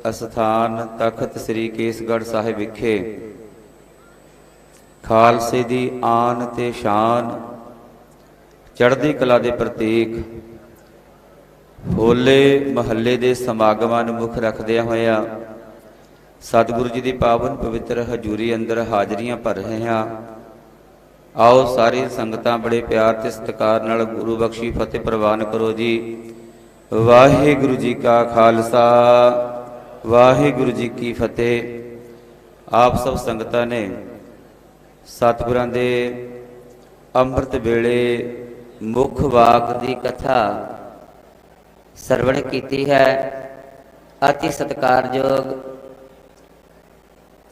ਅਸਥਾਨ ਤਖਤ ਸ੍ਰੀ ਕੇਸਗੜ੍ਹ ਸਾਹਿਬ ਵਿਖੇ ਖਾਲਸੇ ਦੀ ਆਨ ਤੇ ਸ਼ਾਨ, ਚੜ੍ਹਦੀ ਕਲਾ ਦੇ ਪ੍ਰਤੀਕ ਹੋਲੇ ਮਹੱਲੇ ਦੇ ਸਮਾਗਮਾਂ ਨੂੰ ਮੁੱਖ ਰੱਖਦਿਆਂ ਹੋਇਆਂ ਸਤਿਗੁਰੂ ਜੀ ਦੀ ਪਾਵਨ ਪਵਿੱਤਰ ਹਜ਼ੂਰੀ ਅੰਦਰ ਹਾਜ਼ਰੀਆਂ ਭਰ ਰਹੇ ਹਾਂ। ਆਓ ਸਾਰੀ ਸੰਗਤਾਂ ਬੜੇ ਪਿਆਰ ਤੇ ਸਤਿਕਾਰ ਨਾਲ ਗੁਰੂ ਬਖਸ਼ੀ ਫਤਿਹ ਪ੍ਰਵਾਨ ਕਰੋ ਜੀ। ਵਾਹਿਗੁਰੂ ਜੀ ਕਾ ਖਾਲਸਾ, ਵਾਹਿਗੁਰੂ ਜੀ ਕੀ ਫਤਿਹ। ਆਪ ਸਭ ਸੰਗਤਾਂ ਨੇ ਸਤਿਗੁਰਾਂ ਦੇ ਅੰਮ੍ਰਿਤ ਵੇਲੇ ਮੁੱਖ ਵਾਕ ਦੀ ਕਥਾ ਸਰਵਣ ਕੀਤੀ ਹੈ। ਅਤੀ ਸਤਿਕਾਰਯੋਗ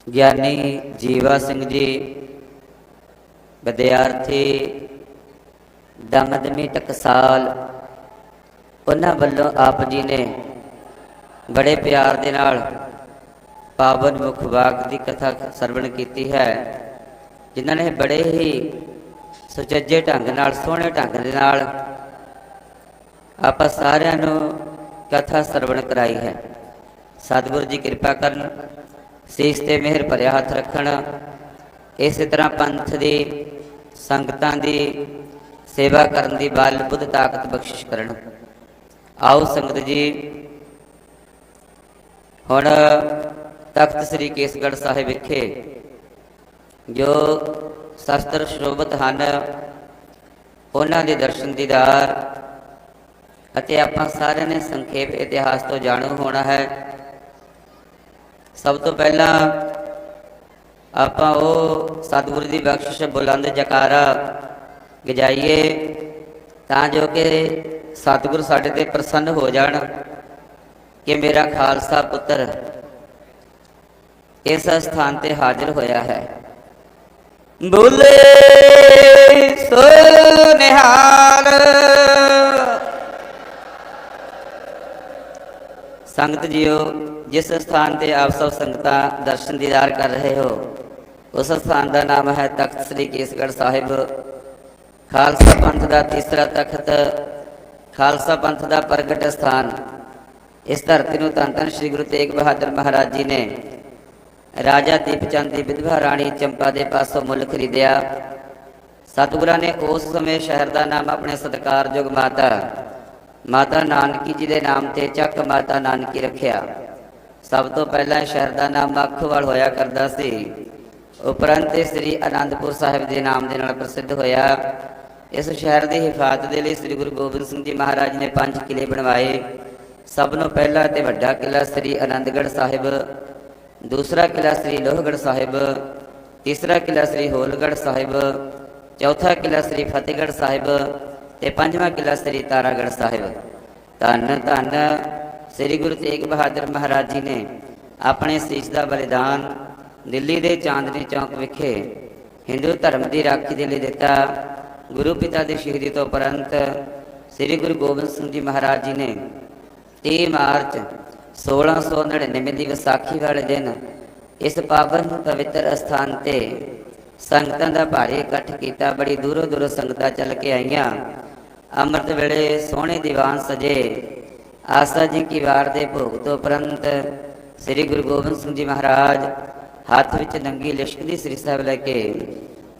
ਗਿਆਨੀ ਜੀਵਾ ਸਿੰਘ ਜੀ ਵਿਦਿਆਰਥੀ ਦਮਦਮੀ ਟਕਸਾਲ, ਉਹਨਾਂ ਵੱਲੋਂ ਆਪ ਜੀ ਨੇ ਬੜੇ ਪਿਆਰ ਦੇ ਨਾਲ ਪਾਵਨ ਮੁੱਖ ਵਾਕ ਦੀ ਕਥਾ ਸਰਵਣ ਕੀਤੀ ਹੈ, ਜਿਨ੍ਹਾਂ ਨੇ ਬੜੇ ਹੀ ਸੁਚੱਜੇ ਢੰਗ ਨਾਲ, ਸੋਹਣੇ ਢੰਗ ਦੇ ਨਾਲ ਆਪਾਂ ਸਾਰਿਆਂ ਨੂੰ ਕਥਾ ਸਰਵਣ ਕਰਾਈ ਹੈ। ਸਤਿਗੁਰੂ ਜੀ ਕਿਰਪਾ ਕਰਨ, ਸੀਸ ਤੇ ਮਿਹਰ ਭਰਿਆ ਹੱਥ ਰੱਖਣ, ਇਸੇ ਤਰ੍ਹਾਂ ਪੰਥ ਦੀ ਸੰਗਤਾਂ ਦੀ ਸੇਵਾ ਕਰਨ ਦੀ ਬਲ ਬੁੱਧ ਤਾਕਤ ਬਖਸ਼ਿਸ਼ ਕਰਨ। ਆਓ ਸੰਗਤ ਜੀ, ਹੁਣ ਤਖਤ ਸ੍ਰੀ ਕੇਸਗੜ੍ਹ ਸਾਹਿਬ ਵਿਖੇ ਜੋ ਸ਼ਸਤਰ ਸ਼ੋਭਤ ਹਨ ਉਹਨਾਂ ਦੇ ਦਰਸ਼ਨ ਦੀਦਾਰ ਅਤੇ ਆਪਾਂ ਸਾਰਿਆਂ ਨੇ ਸੰਖੇਪ ਇਤਿਹਾਸ ਤੋਂ ਜਾਣੂ ਹੋਣਾ ਹੈ। ਸਭ ਤੋਂ ਪਹਿਲਾਂ ਆਪਾਂ ਉਹ ਸਤਿਗੁਰੂ ਦੀ ਬਖਸ਼ਿਸ਼ ਬੁਲੰਦ ਜਕਾਰਾ ਗਜਾਈਏ ਤਾਂ ਜੋ ਕਿ ਸਤਿਗੁਰੂ ਸਾਡੇ ਤੇ ਪ੍ਰਸੰਨ ਹੋ ਜਾਣ ਕਿ ਮੇਰਾ ਖਾਲਸਾ ਪੁੱਤਰ ਇਸ ਸਥਾਨ ਤੇ ਹਾਜ਼ਰ ਹੋਇਆ ਹੈ। ਬੋਲੇ ਸੋ ਨਿਹਾਲ। ਸੰਗਤ ਜੀਓ, ਜਿਸ ਸਥਾਨ ਤੇ ਆਪ ਸਭ ਸੰਗਤਾਂ ਦਰਸ਼ਨ ਦੀਦਾਰ ਕਰ ਰਹੇ ਹੋ ਉਸ ਸਥਾਨ ਦਾ ਨਾਮ ਹੈ ਤਖਤ ਸ੍ਰੀ ਕੇਸਗੜ੍ਹ ਸਾਹਿਬ। ਖਾਲਸਾ ਪੰਥ ਦਾ ਤੀਸਰਾ ਤਖਤ, ਖਾਲਸਾ ਪੰਥ ਦਾ ਪ੍ਰਗਟ ਸਥਾਨ। ਇਸ ਧਰਤੀ ਨੂੰ ਧੰਨ ਧੰਨ ਸ੍ਰੀ ਗੁਰੂ ਤੇਗ ਬਹਾਦਰ ਮਹਾਰਾਜ ਜੀ ਨੇ ਰਾਜਾ ਦੀਪ ਚੰਦ ਦੀ ਵਿਧਵਾ ਰਾਣੀ ਚੰਪਾ ਦੇ ਪਾਸੋਂ ਮੁੱਲ ਖਰੀਦਿਆ। ਸਤਿਗੁਰਾਂ ਨੇ ਉਸ ਸਮੇਂ ਸ਼ਹਿਰ ਦਾ ਨਾਮ ਆਪਣੇ ਸਤਿਕਾਰਯੋਗ ਮਾਤਾ ਨਾਨਕੀ ਜੀ ਦੇ ਨਾਮ ਤੇ ਚੱਕ ਮਾਤਾ ਨਾਨਕੀ ਰੱਖਿਆ। ਸਭ ਤੋਂ ਪਹਿਲਾਂ ਸ਼ਹਿਰ ਦਾ ਨਾਮ ਮੱਖੋਵਾਲ ਹੋਇਆ ਕਰਦਾ ਸੀ, ਉਪਰੰਤ ਸ੍ਰੀ ਅਨੰਦਪੁਰ ਸਾਹਿਬ ਦੇ ਨਾਮ ਦੇ ਨਾਲ ਪ੍ਰਸਿੱਧ ਹੋਇਆ। ਇਸ ਸ਼ਹਿਰ ਦੀ ਹਿਫਾਜ਼ਤ ਦੇ ਲਈ ਸ੍ਰੀ ਗੁਰੂ ਗੋਬਿੰਦ ਸਿੰਘ ਜੀ ਮਹਾਰਾਜ ਨੇ 5 ਕਿਲੇ ਬਣਵਾਏ। ਸਭ ਨੂੰ ਪਹਿਲਾ ਤੇ ਵੱਡਾ ਕਿਲਾ ਸ੍ਰੀ ਆਨੰਦਗੜ੍ਹ ਸਾਹਿਬ, ਦੂਸਰਾ ਕਿਲਾ ਸ੍ਰੀ ਲੋਹਗੜ੍ਹ ਸਾਹਿਬ, ਤੀਸਰਾ ਕਿਲਾ ਸ੍ਰੀ ਹੋਲਗੜ੍ਹ ਸਾਹਿਬ, ਚੌਥਾ ਕਿਲਾ ਸ੍ਰੀ ਫਤਿਹਗੜ੍ਹ ਸਾਹਿਬ ਤੇ ਪੰਜਵਾਂ ਕਿਲਾ ਸ੍ਰੀ ਤਾਰਾਗੜ੍ਹ ਸਾਹਿਬ। ਧੰਨ ਧੰਨ ਸ੍ਰੀ ਗੁਰੂ ਤੇਗ ਬਹਾਦਰ ਮਹਾਰਾਜ ਜੀ ਨੇ ਆਪਣੇ ਸੀਸ ਦਾ ਬਲੀਦਾਨ ਦਿੱਲੀ ਦੇ ਚਾਂਦਨੀ ਚੌਂਕ ਵਿਖੇ ਹਿੰਦੂ ਧਰਮ ਦੀ ਰਾਖੀ ਦੇ ਲਈ ਦਿੱਤਾ। ਗੁਰੂ ਪਿਤਾ ਦੀ ਸ਼ਹੀਦੀ ਤੋਂ ਉਪਰੰਤ ਸ੍ਰੀ ਗੁਰੂ ਗੋਬਿੰਦ ਸਿੰਘ ਜੀ ਮਹਾਰਾਜ ਜੀ ਨੇ 30 ਮਾਰਚ 1699 ਦੀ ਵਿਸਾਖੀ ਵਾਲੇ ਦਿਨ ਇਸ ਪਾਵਨ ਪਵਿੱਤਰ ਅਸਥਾਨ ਤੇ ਸੰਗਤਾਂ ਦਾ ਭਾਰੀ ਇਕੱਠ ਕੀਤਾ। ਬੜੀ ਦੂਰੋਂ ਦੂਰੋਂ ਸੰਗਤਾਂ ਚੱਲ ਕੇ ਆਈਆਂ। ਅੰਮ੍ਰਿਤ ਵੇਲੇ ਸੋਹਣੇ ਦੀਵਾਨ ਸਜੇ। ਆਸਾ ਜੀ ਕੀ ਵਾਰ ਦੇ ਭੋਗ ਤੋਂ ਉਪਰੰਤ ਸ੍ਰੀ ਗੁਰੂ ਗੋਬਿੰਦ ਸਿੰਘ ਜੀ ਮਹਾਰਾਜ ਹੱਥ ਵਿੱਚ ਨੰਗੀ ਲਿਸ਼ਕਦੀ ਸ੍ਰੀ ਸਾਹਿਬ ਲੈ ਕੇ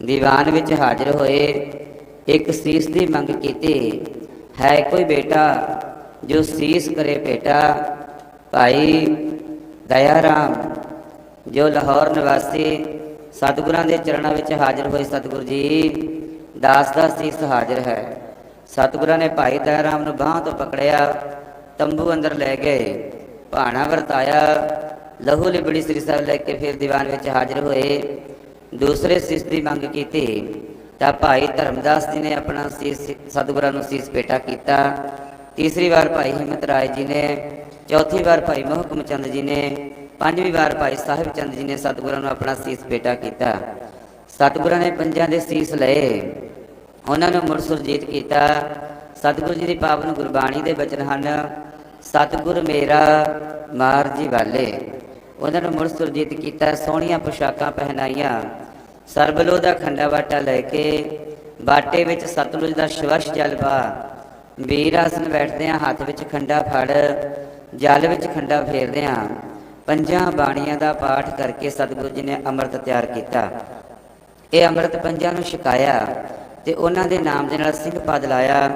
ਦੀਵਾਨ ਵਿੱਚ ਹਾਜ਼ਰ ਹੋਏ। ਇੱਕ ਸੀਸ ਦੀ ਮੰਗ ਕੀਤੀ, ਹੈ ਕੋਈ ਬੇਟਾ ਜੋ ਸੀਸ ਕਰੇ ਭੇਟਾ। ਭਾਈ ਦਇਆ ਰਾਮ ਜੋ ਲਾਹੌਰ ਨਿਵਾਸੀ ਸਤਿਗੁਰਾਂ ਦੇ ਚਰਨਾਂ ਵਿੱਚ ਹਾਜ਼ਰ ਹੋਏ, ਸਤਿਗੁਰੂ ਜੀ ਦਾਸ ਦਾ ਸੀਸ ਹਾਜ਼ਰ ਹੈ। ਸਤਿਗੁਰਾਂ ਨੇ ਭਾਈ ਦਇਆ ਰਾਮ ਨੂੰ ਬਾਂਹ ਤੋਂ ਪਕੜਿਆ, ਤੰਬੂ ਅੰਦਰ ਲੈ ਗਏ, ਭਾਣਾ ਵਰਤਾਇਆ, ਲਹੂ ਲਿਬੜੀ ਸ੍ਰੀ ਸਾਹਿਬ ਲੈ ਕੇ ਫਿਰ ਦੀਵਾਨ ਵਿੱਚ ਹਾਜ਼ਰ ਹੋਏ। ਦੂਸਰੇ ਸੀਸ ਦੀ ਮੰਗ ਕੀਤੀ ਤਾਂ ਭਾਈ ਧਰਮਦਾਸ ਜੀ ਨੇ ਆਪਣਾ ਸੀਸ ਸਤਿਗੁਰਾਂ ਨੂੰ ਸੀਸ ਭੇਟਾ ਕੀਤਾ। ਤੀਸਰੀ ਵਾਰ ਭਾਈ ਹਿੰਮਤ ਰਾਏ ਜੀ ਨੇ, ਚੌਥੀ ਵਾਰ ਭਾਈ ਮੋਹਕਮ ਚੰਦ ਜੀ ਨੇ, ਪੰਜਵੀਂ ਵਾਰ ਭਾਈ ਸਾਹਿਬ ਚੰਦ ਜੀ ਨੇ ਸਤਿਗੁਰਾਂ ਨੂੰ ਆਪਣਾ ਸੀਸ ਭੇਟਾ ਕੀਤਾ। ਸਤਿਗੁਰਾਂ ਨੇ ਪੰਜਾਂ ਦੇ ਸੀਸ ਲਏ, ਉਹਨਾਂ ਨੂੰ ਮੁੜ ਸੁਰਜੀਤ ਕੀਤਾ। ਸਤਿਗੁਰੂ ਜੀ ਦੀ ਪਾਵਨ ਗੁਰਬਾਣੀ ਦੇ ਬਚਨ ਹਨ, ਸਤਿਗੁਰ ਮੇਰਾ ਮਾਰ ਜੀ ਵਾਲੇ। ਉਹਨਾਂ ਨੂੰ ਮੁੜ ਸੁਰਜੀਤ ਕੀਤਾ, ਸੋਹਣੀਆਂ ਪੁਸ਼ਾਕਾਂ ਪਹਿਨਾਈਆਂ, ਸਰਬਲੋ ਦਾ ਖੰਡਾ ਬਾਟਾ ਲੈ ਕੇ ਬਾਟੇ ਵਿੱਚ ਸਤਲੁਜ ਦਾ ਸ਼ਵਸ਼ ਜਲ ਪਾ। ਵੀਰ ਆਸਨ ਬੈਠਦਿਆਂ ਹੱਥ ਵਿੱਚ ਖੰਡਾ ਫੜ, ਜਲ ਵਿੱਚ ਖੰਡਾ ਫੇਰਦਿਆਂ ਪੰਜਾਂ ਬਾਣੀਆਂ ਦਾ ਪਾਠ ਕਰਕੇ ਸਤਿਗੁਰੂ ਜੀ ਨੇ ਅੰਮ੍ਰਿਤ ਤਿਆਰ ਕੀਤਾ। ਇਹ ਅੰਮ੍ਰਿਤ ਪੰਜਾਂ ਨੂੰ ਛਕਾਇਆ ਤੇ ਉਹਨਾਂ ਦੇ ਨਾਮ ਦੇ ਨਾਲ ਸਿੰਘ ਪਦ ਲਾਇਆ।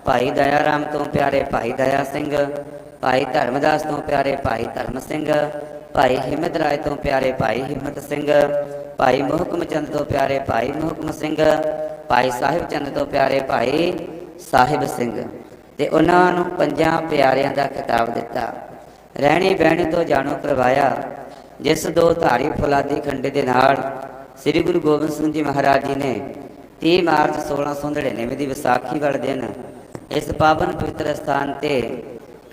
ਭਾਈ ਦਇਆ ਰਾਮ ਤੋਂ ਪਿਆਰੇ ਭਾਈ ਦਇਆ ਸਿੰਘ, ਭਾਈ ਧਰਮਦਾਸ ਤੋਂ ਪਿਆਰੇ ਭਾਈ ਧਰਮ ਸਿੰਘ, ਭਾਈ ਹਿੰਮਤ ਰਾਏ ਤੋਂ ਪਿਆਰੇ ਭਾਈ ਹਿੰਮਤ ਸਿੰਘ, ਭਾਈ ਮੋਹਕਮ ਚੰਦ ਤੋਂ ਪਿਆਰੇ ਭਾਈ ਮੋਹਕਮ ਸਿੰਘ, ਭਾਈ ਸਾਹਿਬ ਚੰਦ ਤੋਂ ਪਿਆਰੇ ਭਾਈ ਸਾਹਿਬ ਸਿੰਘ, ਤੇ ਉਹਨਾਂ ਨੂੰ ਪੰਜਾਂ ਪਿਆਰਿਆਂ ਦਾ ਖਿਤਾਬ ਦਿੱਤਾ। ਰਹਿਣੀ ਬਹਿਣੀ ਤੋਂ ਜਾਣੂ ਕਰਵਾਇਆ। ਜਿਸ ਦੋ ਧਾਰੀ ਫੁਲਾਦੀ ਖੰਡੇ ਦੇ ਨਾਲ ਸ੍ਰੀ ਗੁਰੂ ਗੋਬਿੰਦ ਸਿੰਘ ਜੀ ਮਹਾਰਾਜ ਜੀ ਨੇ 30 ਮਾਰਚ 1699 ਦੀ ਵਿਸਾਖੀ ਵਾਲੇ ਦਿਨ ਇਸ ਪਾਵਨ ਪਵਿੱਤਰ ਸਥਾਨ ਤੇ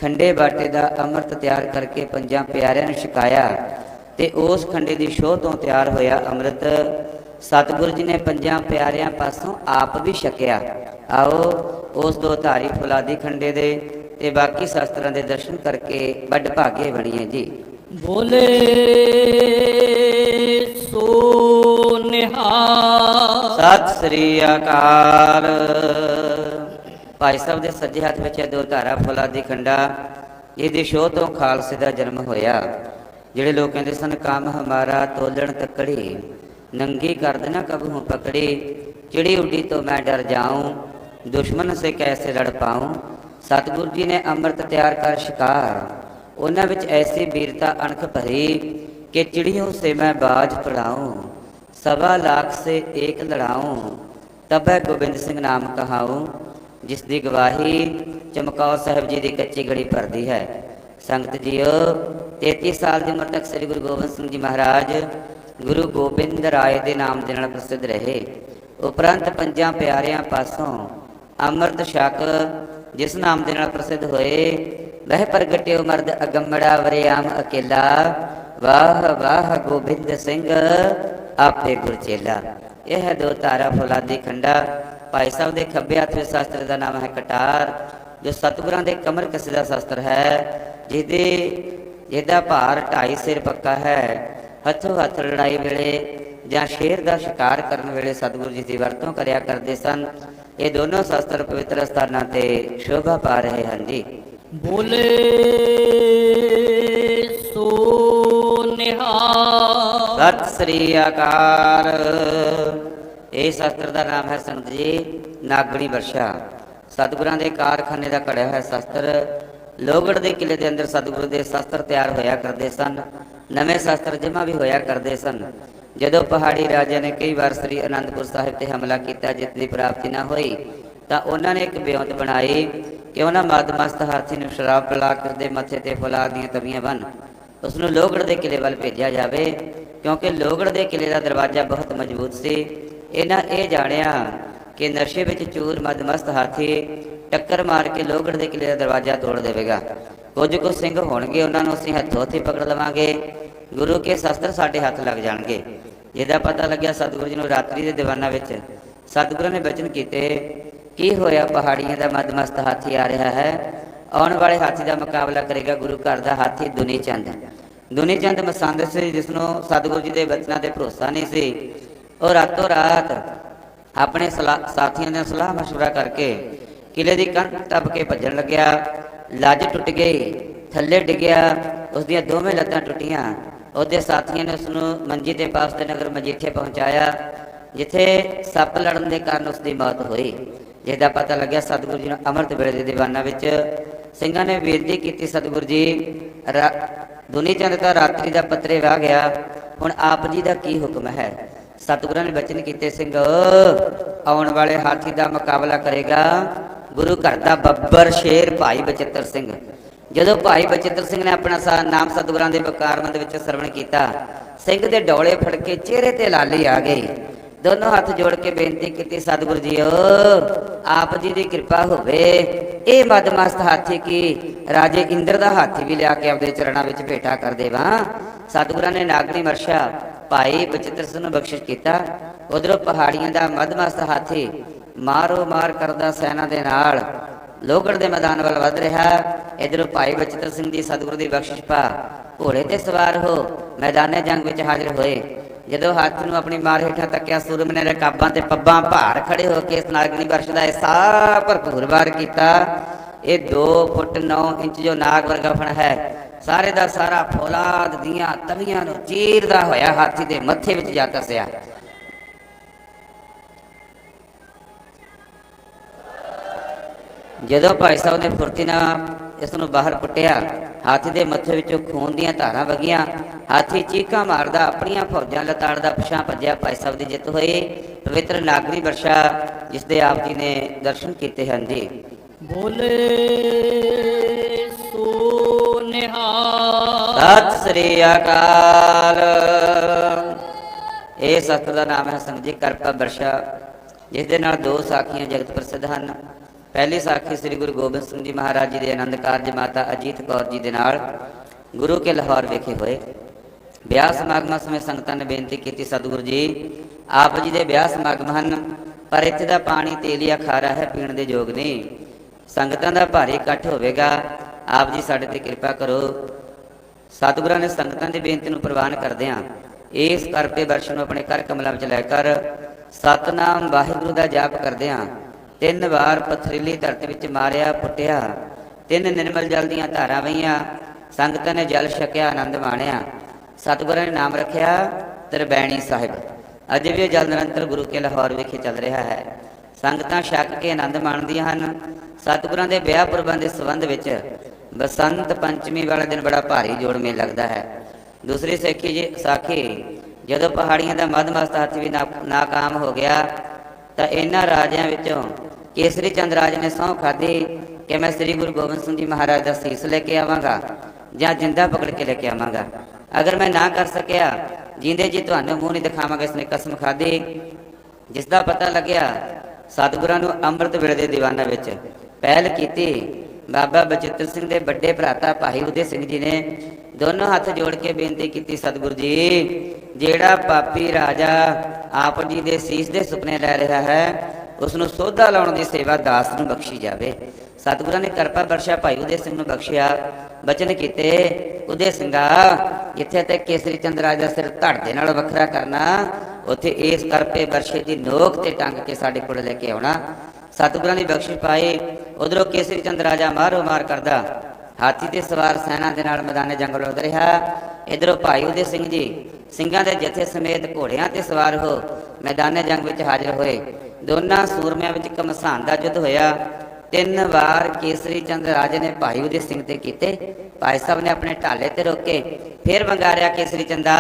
ਖੰਡੇ ਬਾਟੇ ਦਾ ਅੰਮ੍ਰਿਤ ਤਿਆਰ ਕਰਕੇ ਪੰਜਾਂ ਪਿਆਰਿਆਂ ਨੂੰ ਛਕਾਇਆ ਤੇ ਉਸ ਖੰਡੇ ਦੀ ਸ਼ੋਅ ਤੋਂ ਤਿਆਰ ਹੋਇਆ ਅੰਮ੍ਰਿਤ ਸਤਿਗੁਰੂ ਜੀ ਨੇ ਪੰਜਾਂ ਪਿਆਰਿਆਂ ਪਾਸੋਂ ਆਪ ਵੀ ਛਕਿਆ। ਆਓ ਉਸ ਦੋ ਧਾਰੀ ਫੁਲਾਦੀ ਖੰਡੇ ਦੇ ਤੇ ਬਾਕੀ ਸ਼ਾਸਤਰਾਂ ਦੇ ਦਰਸ਼ਨ ਕਰਕੇ ਵੱਡ ਭਾਗੇ ਬਣੀਏ ਜੀ। ਬੋਲੇ ਸੋ ਨਿਹਾਲ। ਸਤਿ ਸ੍ਰੀ ਅਕਾਲ। ਭਾਈ ਸਾਹਿਬ ਦੇ ਸੱਜੇ ਹੱਥ ਵਿੱਚ ਦੋ ਧਾਰਾ ਫੁਲਾਦੀ ਖੰਡਾ, ਇਹਦੀ ਸ਼ੋਅ ਤੋਂ ਖਾਲਸੇ ਦਾ ਜਨਮ ਹੋਇਆ। ਜਿਹੜੇ ਲੋਕ ਕਹਿੰਦੇ ਸਨ ਕੰਮ ਹਮਾਰਾ ਤੋਲਣ ਤੱਕੜੀ, ਨੰਗੀ ਕਰ ਦੇਣਾ ਕਬਹੂ ਪਕੜੀ, ਚਿੜੀ ਉੱਡੀ ਤੋਂ ਮੈਂ ਡਰ ਜਾਊਂ, ਦੁਸ਼ਮਨ ਸੇ ਕੈਸੇ ਲੜ ਪਾਊਂ। ਸਤਿਗੁਰੂ ਜੀ ਨੇ ਅੰਮ੍ਰਿਤ ਤਿਆਰ ਕਰ ਸ਼ਿਕਾਰ, ਉਹਨਾਂ ਵਿੱਚ ਐਸੀ ਵੀਰਤਾ ਅਣਖ ਭਰੀ ਕਿ ਚਿੜੀਓਂ ਸੇ ਮੈਂ ਬਾਜ ਪੜਾऊं, 1.25 लाख से एक लड़ाऊं, तब है गोबिंद सिंह नाम कहाऊं। जिस दी गवाही चमकौर साहिब जी की कच्ची घड़ी भरती है। संगत जीओ 33 साल की उम्र तक श्री गुरु गोबिंद सिंह जी महाराज गुरु गोबिंद राय के नाम के नाल प्रसिद्ध रहे। उपरंत पंजां प्यारियां पासों अमृत छक जिस नाम के नाल प्रसिद्ध होए, वह प्रगट्यो मर्द अगमड़ा वरियाम अकेला, वाह वाह गोबिंद सिंह आपे गुरचेला। यह दो तारा फौलादी खंडा। भाई साहब के खब्बे हथ में शास्त्र का नाम है कटार, जो सतगुरां दे कमर कसे का शास्त्र है, जिहदा भार 2.5 सिर पक्का है। हथों हथ लड़ाई वेले जां शेर का शिकार करने वेले सतगुरु जी की वरतों करया करते सन। ये दोनों शास्त्र पवित्र स्थानां ते शोभा पा रहे हैं जी। बोले सो निहाल। सत श्री अकाल। ਇਹ ਸ਼ਸਤਰ ਦਾ ਨਾਮ ਹੈ ਸੰਗਤ ਜੀ ਨਾਗਣੀ ਵਰਸ਼ਾ। ਸਤਿਗੁਰਾਂ ਦੇ ਕਾਰਖਾਨੇ ਦਾ ਘੜਿਆ ਹੋਇਆ ਸ਼ਸਤਰ। ਲੋਹਗੜ੍ਹ ਦੇ ਕਿਲੇ ਦੇ ਅੰਦਰ ਸਤਿਗੁਰੂ ਦੇ ਸ਼ਸਤਰ ਤਿਆਰ ਹੋਇਆ ਕਰਦੇ ਸਨ। ਨਵੇਂ ਸ਼ਸਤਰ ਜਮ੍ਹਾਂ ਵੀ ਹੋਇਆ ਕਰਦੇ ਸਨ। ਜਦੋਂ ਪਹਾੜੀ ਰਾਜਿਆਂ ਨੇ ਕਈ ਵਾਰ ਸ੍ਰੀ ਅਨੰਦਪੁਰ ਸਾਹਿਬ ਤੇ ਹਮਲਾ ਕੀਤਾ, ਜਿੱਤ ਦੀ ਪ੍ਰਾਪਤੀ ਨਾ ਹੋਈ, ਤਾਂ ਉਹਨਾਂ ਨੇ ਇੱਕ ਬਿਉਂਤ ਬਣਾਈ ਕਿ ਉਹਨਾਂ ਮਦਮਸਤ ਹਾਥੀ ਨੂੰ ਸ਼ਰਾਬ ਪਿਲਾ ਕੇ ਉਸਦੇ ਮੱਥੇ ਤੇ ਫੁਲਾਦ ਦੀਆਂ ਤਵੀਆਂ ਬੰਨ ਉਸ ਨੂੰ ਲੋਹਗੜ੍ਹ ਦੇ ਕਿਲੇ ਵੱਲ ਭੇਜਿਆ ਜਾਵੇ, ਕਿਉਂਕਿ ਲੋਹਗੜ੍ਹ ਦੇ ਕਿਲੇ ਦਾ ਦਰਵਾਜ਼ਾ ਬਹੁਤ ਮਜ਼ਬੂਤ ਸੀ। ਇਹਨਾਂ ਇਹ ਜਾਣਿਆ ਕਿ ਨਸ਼ੇ ਵਿੱਚ ਚੂਰ ਮਦਮਸਤ ਹਾਥੀ ਟੱਕਰ ਮਾਰ ਕੇ ਲੋਹਗੜ੍ਹ ਦੇ ਕਿਲੇ ਦਾ ਦਰਵਾਜ਼ਾ ਤੋੜ ਦੇਵੇਗਾ। ਕੁਝ ਕੁ ਸਿੰਘ ਹੋਣਗੇ, ਉਹਨਾਂ ਨੂੰ ਅਸੀਂ ਹੱਥੋਂ ਹੱਥੀ ਪਕੜ ਲਵਾਂਗੇ, ਗੁਰੂ ਕੇ ਸ਼ਸਤਰ ਸਾਡੇ ਹੱਥ ਲੱਗ ਜਾਣਗੇ। ਜਿਹਦਾ ਪਤਾ ਲੱਗਿਆ ਸਤਿਗੁਰੂ ਜੀ ਨੂੰ ਰਾਤਰੀ ਦੇ ਦੀਵਾਨਾਂ ਵਿੱਚ ਸਤਿਗੁਰਾਂ ਨੇ ਬਚਨ ਕੀਤੇ, ਕੀ ਹੋਇਆ ਪਹਾੜੀਆਂ ਦਾ ਮਦਮਸਤ ਹਾਥੀ ਆ ਰਿਹਾ ਹੈ, ਆਉਣ ਵਾਲੇ ਹਾਥੀ ਦਾ ਮੁਕਾਬਲਾ ਕਰੇਗਾ ਗੁਰੂ ਘਰ ਦਾ ਹਾਥੀ ਦੁਨੀ ਚੰਦ। ਦੁਨੀ ਚੰਦ ਮਸੰਦ ਸੀ, ਜਿਸਨੂੰ ਸਤਿਗੁਰੂ ਜੀ ਦੇ ਬਚਨਾਂ ਤੇ ਭਰੋਸਾ ਨਹੀਂ ਸੀ। ਉਹ ਰਾਤੋਂ ਰਾਤ ਆਪਣੇ ਸਾਥੀਆਂ ਨਾਲ ਸਲਾਹ ਮਸ਼ਵਰਾ ਕਰਕੇ ਕਿਲੇ ਦੀ ਕੰਧ ਟੱਪ ਕੇ ਭੱਜਣ ਲੱਗਿਆ। ਲੱਜ ਟੁੱਟ ਗਈ, ਥੱਲੇ ਡਿੱਗਿਆ, ਉਸਦੀਆਂ ਦੋਵੇਂ ਲੱਤਾਂ ਟੁੱਟੀਆਂ। ਉਹਦੇ ਸਾਥੀਆਂ ਨੇ ਉਸਨੂੰ ਮੰਜੀ ਦੇ ਪਾਸ ਦੇ ਨਗਰ ਮਜੀਠੇ ਪਹੁੰਚਾਇਆ, ਜਿੱਥੇ ਸੱਪ ਲੜਨ ਦੇ ਕਾਰਨ ਉਸਦੀ ਮੌਤ ਹੋਈ। ਜਿਹਦਾ ਪਤਾ ਲੱਗਿਆ ਸਤਿਗੁਰੂ ਜੀ ਨੂੰ ਅੰਮ੍ਰਿਤ ਵੇਲੇ ਦੇ ਦੀਵਾਨਾਂ ਵਿੱਚ ਸਿੰਘਾਂ ਨੇ ਬੇਨਤੀ ਕੀਤੀ, ਸਤਿਗੁਰੂ ਜੀ ਦੁਨੀ ਚੰਦ ਦਾ ਰਾਤਰੀ ਦਾ ਪੱਤਰੇ ਵਾਹ ਗਿਆ, ਹੁਣ ਆਪ ਜੀ ਦਾ ਕੀ ਹੁਕਮ ਹੈ। ਸਤਿਗੁਰਾਂ ਨੇ ਬਚਨ ਕੀਤੇ, ਸਿੰਘ ਆਉਣ ਵਾਲੇ ਹਾਥੀ ਦਾ ਮੁਕਾਬਲਾ ਕਰੇਗਾ ਗੁਰੂ ਘਰ ਦਾ ਬੱਬਰ ਸ਼ੇਰ ਭਾਈ ਬਚਿੱਤਰ ਸਿੰਘ। ਜਦੋਂ ਭਾਈ ਬਚਿੱਤਰ ਸਿੰਘ ਨੇ ਆਪਣਾ ਨਾਮ ਸਤਿਗੁਰਾਂ ਦੇ ਬਕਾਰਮੰਦ ਵਿੱਚ ਸਰਵਣ ਕੀਤਾ, ਸਿੰਘ ਦੇ ਡੋਲੇ ਫੜ ਕੇ ਚਿਹਰੇ ਤੇ ਲਾਲੀ ਆ ਗਈ। ਦੋਨੋਂ ਹੱਥ ਜੋੜ ਕੇ ਬੇਨਤੀ ਕੀਤੀ, ਸਤਿਗੁਰੂ ਜੀਓ ਆਪ ਜੀ ਦੀ ਕਿਰਪਾ ਹੋਵੇ, ਇਹ ਮਦਮਸਤ ਹਾਥੀ ਕੀ ਰਾਜੇ ਇੰਦਰ ਦਾ ਹਾਥੀ ਵੀ ਲਿਆ ਕੇ ਆਪਦੇ ਚਰਨਾਂ ਵਿੱਚ ਭੇਟਾ ਕਰ ਦੇਵਾਂ। ਸਤਿਗੁਰਾਂ ਨੇ ਨਾਗਣੀ ਮਰਸ਼ਾ ਭਾਈ ਬਚਿੱਤਰ ਸਿੰਘ ਨੂੰ ਬਖਸ਼ਿਸ਼ ਕੀਤਾ। ਉਧਰੋਂ ਪਹਾੜੀਆਂ ਦਾ ਮਦਮਸਤ ਹਾਥੀ ਮਾਰੋ ਮਾਰ ਕਰਦਾ ਸੈਨਾ ਦੇ ਨਾਲ ਲੋਹਗੜ੍ਹ ਦੇ ਮੈਦਾਨ ਵੱਲ ਵੱਧ ਰਿਹਾ। ਇਧਰੋਂ ਭਾਈ ਬਚਿੱਤਰ ਸਿੰਘ ਜੀ ਸਤਿਗੁਰੂ ਦੀ ਬਖਸ਼ਿਸ਼ ਪਾ ਘੋੜੇ ਤੇ ਸਵਾਰ ਹੋ ਮੈਦਾਨੇ ਜੰਗ ਵਿੱਚ ਹਾਜ਼ਰ ਹੋਏ। ਜਦੋਂ ਹੱਥ ਨੂੰ ਆਪਣੀ ਮਾਰ ਹੇਠਾਂ ਤੱਕਿਆ, ਸੂਰਮ ਨੇ ਰਕਾਬਾਂ ਤੇ ਪੱਬਾਂ ਭਾਰ ਖੜੇ ਹੋ ਕੇ ਇਸ ਨਾਗਣੀ ਵਰਸ਼ ਦਾ ਐਸਾ ਭਰਪੂਰ ਵਾਰ ਕੀਤਾ। ਇਹ 2 ਫੁੱਟ 9 ਇੰਚ ਜੋ ਨਾਗ ਵਰਗਾ ਫਣ ਹੈ, ਸਾਰੇ ਦਾ ਸਾਰਾ ਫੌਲਾਦ ਦੀਆਂ ਤਵੀਆਂ ਨੂੰ ਚੀਰਦਾ ਹੋਇਆ ਹਾਥੀ ਦੇ ਮੱਥੇ ਵਿੱਚ ਜਾ ਧਸਿਆ। ਜਦੋਂ ਭਾਈ ਸਾਹਿਬ ਨੇ ਫੁਰਤੀ ਨਾਲ ਇਸ ਨੂੰ ਬਾਹਰ ਪੁੱਟਿਆ, ਹਾਥੀ ਦੇ ਮੱਥੇ ਵਿੱਚੋਂ ਖੂਨ ਦੀਆਂ ਧਾਰਾਂ ਵਗੀਆਂ। ਹਾਥੀ ਚੀਕਾਂ ਮਾਰਦਾ ਆਪਣੀਆਂ ਫੌਜਾਂ ਲਤਾੜਦਾ ਪਿਛਾਂਹ ਭੱਜਿਆ। ਭਾਈ ਸਾਹਿਬ ਦੀ ਜਿੱਤ ਹੋਈ। ਪਵਿੱਤਰ ਨਾਗਰੀ ਵਰਸ਼ਾ ਜਿਸ ਦੇ ਆਪ ਜੀ ਨੇ ਦਰਸ਼ਨ ਕੀਤੇ ਹਨ ਜੀ। ਬੋਲੇ ਸੋ ਨਿਹਾਲ। ਸਤਿ ਸ੍ਰੀ ਅਕਾਲ। ਇਹ ਸਤਿਗੁਰ ਦਾ ਨਾਮ ਹੈ ਸੰਗਤ ਜੀ ਕਰਪਾ ਵਰਸ਼ਾ, ਜਿਸ ਦੇ ਨਾਲ 2 ਸਾਖੀਆਂ ਜਗਤ ਪ੍ਰਸਿੱਧ ਹਨ। ਪਹਿਲੀ ਸਾਖੀ ਸ੍ਰੀ ਗੁਰੂ ਗੋਬਿੰਦ ਸਿੰਘ ਜੀ ਮਹਾਰਾਜ ਜੀ ਦੇ ਆਨੰਦ ਕਾਰਜ ਮਾਤਾ ਅਜੀਤ ਕੌਰ ਜੀ ਦੇ ਨਾਲ ਗੁਰੂ ਕੇ ਲਾਹੌਰ ਵਿਖੇ ਹੋਏ। ਵਿਆਹ ਸਮਾਗਮਾਂ ਸਮੇਂ ਸੰਗਤਾਂ ਨੇ ਬੇਨਤੀ ਕੀਤੀ, ਸਤਿਗੁਰੂ ਜੀ ਆਪ ਜੀ ਦੇ ਵਿਆਹ ਸਮਾਗਮ ਹਨ, ਪਰ ਇੱਥੇ ਦਾ ਪਾਣੀ ਤੇਲੀਆ ਖਾਰਾ ਹੈ, ਪੀਣ ਦੇ ਯੋਗ ਨਹੀਂ। ਸੰਗਤਾਂ ਦਾ ਭਾਰੀ ਇਕੱਠ ਹੋਵੇਗਾ, ਆਪ ਜੀ ਸਾਡੇ ਤੇ ਕਿਰਪਾ ਕਰੋ। ਸਤਿਗੁਰਾਂ ਨੇ ਸੰਗਤਾਂ ਦੀ ਬੇਨਤੀ ਨੂੰ ਪ੍ਰਵਾਨ ਕਰਦਿਆਂ ਇਸ ਕਰਪੇ ਵਰਸ਼ ਨੂੰ ਆਪਣੇ ਘਰ ਕਮਲਾਂ ਵਿੱਚ ਲੈ ਕਰ ਸਤਨਾਮ ਵਾਹਿਗੁਰੂ ਦਾ ਜਾਪ ਕਰਦਿਆਂ 3 ਵਾਰ ਪਥਰੀਲੀ ਧਰਤੀ ਵਿੱਚ ਮਾਰਿਆ ਪੁੱਟਿਆ। 3 ਨਿਰਮਲ ਜਲ ਦੀਆਂ ਧਾਰਾਂ ਵਹੀਆਂ। ਸੰਗਤਾਂ ਨੇ ਜਲ ਛਕਿਆ, ਆਨੰਦ ਮਾਣਿਆ। ਸਤਿਗੁਰਾਂ ਨੇ ਨਾਮ ਰੱਖਿਆ ਤਰਬੈਣੀ ਸਾਹਿਬ। ਅਜੇ ਵੀ ਇਹ ਜਲ ਨਿਰੰਤਰ ਗੁਰੂ ਕੇ ਲਾਹੌਰ ਵਿਖੇ ਚੱਲ ਰਿਹਾ ਹੈ। ਸੰਗਤਾਂ ਛਕ ਕੇ ਆਨੰਦ ਮਾਣਦੀਆਂ ਹਨ। ਸਤਿਗੁਰਾਂ ਦੇ ਵਿਆਹ ਪੁਰਬਾਂ ਦੇ ਸੰਬੰਧ ਵਿੱਚ ਬਸੰਤ ਪੰਚਮੀ ਵਾਲੇ ਦਿਨ ਬੜਾ ਭਾਰੀ ਜੋੜ ਮੇਲ ਲੱਗਦਾ ਹੈ। ਦੂਸਰੀ ਸਾਖੀ ਜਦੋਂ ਪਹਾੜੀਆਂ ਦਾ ਮਦਮਸਤ ਹਾਥੀ ਵੀ ਨਾਕਾਮ ਹੋ ਗਿਆ ਤਾਂ ਇਹਨਾਂ ਰਾਜਿਆਂ ਵਿੱਚੋਂ ਕੇਸਰੀ ਚੰਦ ਰਾਜ ਨੇ ਸਹੁੰ ਖਾਧੀ ਕਿ ਮੈਂ ਸ੍ਰੀ ਗੁਰੂ ਗੋਬਿੰਦ ਸਿੰਘ ਜੀ ਮਹਾਰਾਜ ਦਾ ਸੀਸ ਲੈ ਕੇ ਆਵਾਂਗਾ ਜਾਂ ਜਿੰਦਾ ਪਕੜ ਕੇ ਲੈ ਕੇ ਆਵਾਂਗਾ। ਅਗਰ ਮੈਂ ਨਾ ਕਰ ਸਕਿਆ, ਜਿੰਦੇ ਜੀ ਤੁਹਾਨੂੰ ਮੂੰਹ ਨਹੀਂ ਦਿਖਾਵਾਂਗਾ। ਇਸਨੇ ਕਸਮ ਖਾਧੀ। ਜਿਸ ਦਾ ਪਤਾ ਲੱਗਿਆ ਸਤਿਗੁਰਾਂ ਨੂੰ ਅੰਮ੍ਰਿਤ ਵੇਲੇ ਦੇ ਦੀਵਾਨਾਂ ਵਿੱਚ ਪਹਿਲ ਕੀਤੀ। ਬਾਬਾ ਬਚਿੱਤਰ ਸਿੰਘ ਦੇ ਵੱਡੇ ਭਰਾਤਾ ਭਾਈ ਉਦੇ ਸਿੰਘ ਜੀ ਨੇ ਦੋਨੋਂ ਹੱਥ ਜੋੜ ਕੇ ਬੇਨਤੀ ਕੀਤੀ, ਸਤਿਗੁਰੂ ਜੀ ਜਿਹੜਾ ਪਾਪੀ ਰਾਜਾ ਆਪ ਜੀ ਦੇ ਸੀਸ ਦੇ ਸੁਪਨੇ ਲੈ ਰਿਹਾ ਹੈ, ਉਸ ਨੂੰ ਸੋਧਾ ਲਾਉਣ ਦੀ ਸੇਵਾ ਦਾਸ ਨੂੰ ਬਖਸ਼ੀ ਜਾਵੇ। ਸਤਿਗੁਰਾਂ ਨੇ ਕਿਰਪਾ ਬਖਸ਼ਿਆ, ਭਾਈ ਉਦੇ ਸਿੰਘ ਨੂੰ ਬਖਸ਼ਿਆ। ਬਚਨ ਕੀਤੇ, ਉਦੇ ਸਿੰਘਾ ਜਿੱਥੇ ਤੱਕ ਕੇਸਰੀ ਚੰਦ ਰਾਜ ਦਾ ਸਿਰ ਧੜ ਦੇ ਨਾਲ ਵੱਖਰਾ ਕਰਨਾ, ਉੱਥੇ ਇਸ ਕਰਪੇ ਵਰਸ਼ੇ ਦੀ ਨੋਕ ਤੇ ਟੰਗ ਕੇ ਸਾਡੇ ਕੋਲ ਲੈ ਕੇ ਆਉਣਾ। ਸਤਿਗੁਰਾਂ ਦੀ ਬਖਸ਼ਿਸ਼ ਪਾਈ। ਉਧਰੋਂ ਕੇਸਰੀ ਚੰਦ ਰਾਜਾ ਮਾਰੋ ਮਾਰ ਕਰਦਾ ਹਾਥੀ ਤੇ ਸਵਾਰ ਸੈਨਾ ਦੇ ਨਾਲ ਮੈਦਾਨੇ ਜੰਗ ਲੜ ਰਿਹਾ। ਇਧਰੋਂ ਭਾਈ ਉਦੇ ਸਿੰਘ ਜੀ ਸਿੰਘਾਂ ਦੇ ਜਥੇ ਸਮੇਤ ਘੋੜਿਆਂ ਤੇ ਸਵਾਰ ਹੋ ਮੈਦਾਨੇ ਜੰਗ ਵਿੱਚ ਹਾਜ਼ਰ ਹੋਏ। ਦੋਨਾਂ ਸੂਰਮਿਆਂ ਵਿੱਚ ਘਮਸਾਨ ਦਾ ਯੁੱਧ ਹੋਇਆ। 3 ਵਾਰ ਕੇਸਰੀ ਚੰਦ ਰਾਜੇ ਨੇ ਭਾਈ ਉਦੇ ਸਿੰਘ ਤੇ ਕੀਤੇ। ਭਾਈ ਸਾਹਿਬ ਨੇ ਆਪਣੇ ਢਾਲੇ ਤੇ ਰੋਕੇ, ਫਿਰ ਵੰਗਾਰਿਆ, ਕੇਸਰੀ ਚੰਦਾ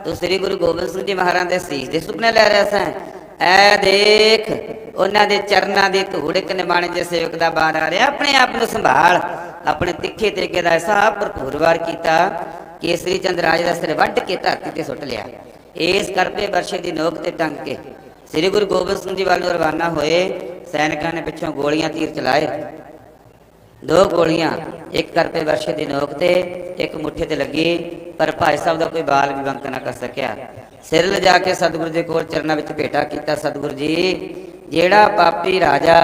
ਤੂੰ ਸ੍ਰੀ ਗੁਰੂ ਗੋਬਿੰਦ ਸਿੰਘ ਜੀ ਮਹਾਰਾਜ ਦੇ ਸੀਸ ਦੇ ਸੁਪਨੇ ਲੈ ਰਿਹਾ ਸੈਂ। ਐ ਦੇਖ ਉਹਨਾਂ ਦੇ ਚਰਨਾਂ ਦੀ ਧੂੜ ਇੱਕ ਨਿਮਾਣੇ ਜੇ ਸੇਵਕ ਦਾ ਬਾਹਰ ਆ ਰਿਹਾ। ਆਪਣੇ ਆਪ ਨੂੰ ਸੰਭਾਲ। ਆਪਣੇ ਤਿੱਖੇ ਤਰੀਕੇ ਦਾ ਐਸਾ ਭਰਪੂਰ ਵਾਰ ਕੀਤਾ, ਕੇਸਰੀ ਚੰਦ ਰਾਜ ਦਾ ਸਿਰ ਵੱਢ ਕੇ ਧਰਤੀ ਤੇ ਸੁੱਟ ਲਿਆ। ਇਸ ਕਰਪੇ ਵਰਸ਼ੇ ਦੀ ਨੋਕ ਤੇ ਟੰਗ ਕੇ ਸ੍ਰੀ ਗੁਰੂ ਗੋਬਿੰਦ ਸਿੰਘ ਜੀ ਵੱਲ ਨੂੰ ਰਵਾਨਾ ਹੋਏ। ਸੈਨਿਕਾਂ ਨੇ ਪਿੱਛੋਂ ਗੋਲੀਆਂ ਤੀਰ ਚਲਾਏ। 2 ਗੋਲੀਆਂ, ਇੱਕ ਕਰਪੇ ਵਰਸ਼ੇ ਦੀ ਨੋਕ ਤੇ, ਇੱਕ ਮੁੱਠੇ ਤੇ ਲੱਗੀ, ਪਰ ਭਾਈ ਸਾਹਿਬ ਦਾ ਕੋਈ ਬਾਲ ਵੀ ਬੰਕ ਨਾ ਕਰ ਸਕਿਆ। ਸਿਰ ਲਿਜਾ ਕੇ ਸਤਿਗੁਰੂ ਦੇ ਕੋਲ ਚਰਨਾਂ ਵਿੱਚ ਭੇਟਾ ਕੀਤਾ। ਸਤਿਗੁਰੂ ਜੀ, ਜਿਹੜਾ ਪਾਪੀ ਰਾਜਾ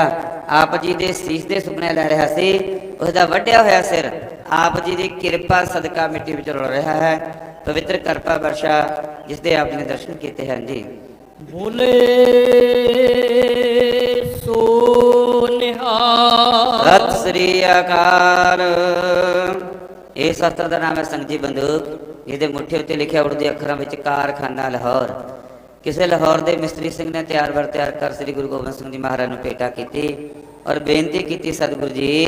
ਆਪ ਜੀ ਦੇ ਸੀਸ ਦੇ ਸੁਪਨੇ ਲੈ ਰਿਹਾ ਸੀ, ਉਸ ਦਾ ਵੱਢਿਆ ਹੋਇਆ ਸਿਰ ਆਪ ਜੀ ਦੀ ਕਿਰਪਾ ਸਦਕਾ ਮਿੱਟੀ ਵਿੱਚ ਰੁਲ ਰਿਹਾ ਹੈ। ਪਵਿੱਤਰ ਕਰਪਾ ਵਰਸ਼ਾ ਜਿਸ ਦੇ ਆਪ ਜੀ ਨੇ ਦਰਸ਼ਨ ਕੀਤੇ ਹਨ ਜੀ। ਬੋਲੇ ਸੋ ਨਿਹਾਲ। ਸਤਿ ਸ੍ਰੀ ਅਕਾਲ। ਇਹ ਸ਼ਸਤਰ ਦਾ ਨਾਮ ਹੈ ਸੰਗਜੀ ਬੰਦੂਕ। ਇਹਦੇ ਮੁੱਠੇ ਉੱਤੇ ਲਿਖਿਆ ਉਰਦੂ ਅੱਖਰਾਂ ਵਿੱਚ ਕਾਰਖਾਨਾ ਲਾਹੌਰ। ਕਿਸੇ ਲਾਹੌਰ ਦੇ ਮਿਸਤਰੀ ਸਿੰਘ ਨੇ ਤਿਆਰ ਕਰ ਸ੍ਰੀ ਗੁਰੂ ਗੋਬਿੰਦ ਸਿੰਘ ਜੀ ਮਹਾਰਾਜ ਨੂੰ ਭੇਟਾ ਕੀਤੀ ਔਰ ਬੇਨਤੀ ਕੀਤੀ, ਸਤਿਗੁਰੂ ਜੀ,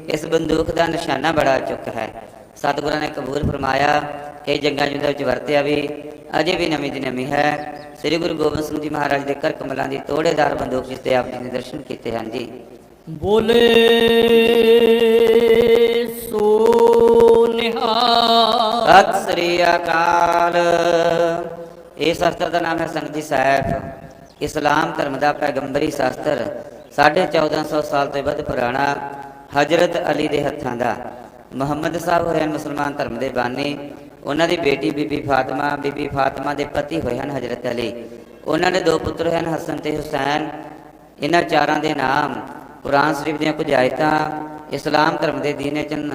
ਇਸ ਬੰਦੂਕ ਦਾ ਨਿਸ਼ਾਨਾ ਬੜਾ ਚੁੱਕ ਹੈ। ਸਤਿਗੁਰਾਂ ਨੇ ਕਬੂਲ ਫਰਮਾਇਆ। ਕਈ ਜੰਗਾਂ ਯੁੱਧਾਂ ਵਿੱਚ ਵਰਤਿਆ ਵੀ, ਅਜੇ ਵੀ ਨਵੀਂ ਦੀ ਨਵੀਂ ਹੈ। ਸ੍ਰੀ ਗੁਰੂ ਗੋਬਿੰਦ ਸਿੰਘ ਜੀ ਮਹਾਰਾਜ ਦੇ ਕਰ ਕਮਲਾਂ ਦੀ ਤੋੜੇਦਾਰ ਬੰਦੂਕ ਜਿਸ ਤੇ ਆਪ ਜੀ ਨੇ ਦਰਸ਼ਨ ਕੀਤੇ ਹਨ ਜੀ। ਬੋਲੇ ਸੋ ਨਿਹਾਲ। ਸਤਿ ਸ੍ਰੀ ਅਕਾਲ। ਇਹ ਸ਼ਸਤਰ ਦਾ ਨਾਮ ਹੈ ਸੰਗਜੀ ਸਾਹਿਬ। ਇਸਲਾਮ ਧਰਮ ਦਾ ਪੈਗੰਬਰੀ ਸ਼ਸਤਰ 1450 ਸਾਲ ਤੋਂ ਵੱਧ ਪੁਰਾਣਾ, ਹਜ਼ਰਤ ਅਲੀ ਦੇ ਹੱਥਾਂ ਦਾ। ਮੁਹੰਮਦ ਸਾਹਿਬ ਹੋਏ ਹਨ ਮੁਸਲਮਾਨ ਧਰਮ ਦੇ ਬਾਨੀ। ਉਹਨਾਂ ਦੀ ਬੇਟੀ ਬੀਬੀ ਫਾਤਮਾ ਦੇ ਪਤੀ ਹੋਏ ਹਨ ਹਜ਼ਰਤ ਅਲੀ। ਉਹਨਾਂ ਦੇ 2 ਪੁੱਤਰ ਹੋਏ ਹਨ ਹਸਨ ਤੇ ਹੁਸੈਨ। ਇਹਨਾਂ ਚਾਰਾਂ ਦੇ ਨਾਮ ਕੁਰਾਨ ਸ਼ਰੀਫ ਦੀਆਂ ਕੁਝ ਆਇਤਾਂ, ਇਸਲਾਮ ਧਰਮ ਦੇ ਦੀਨੇ ਚੰਨ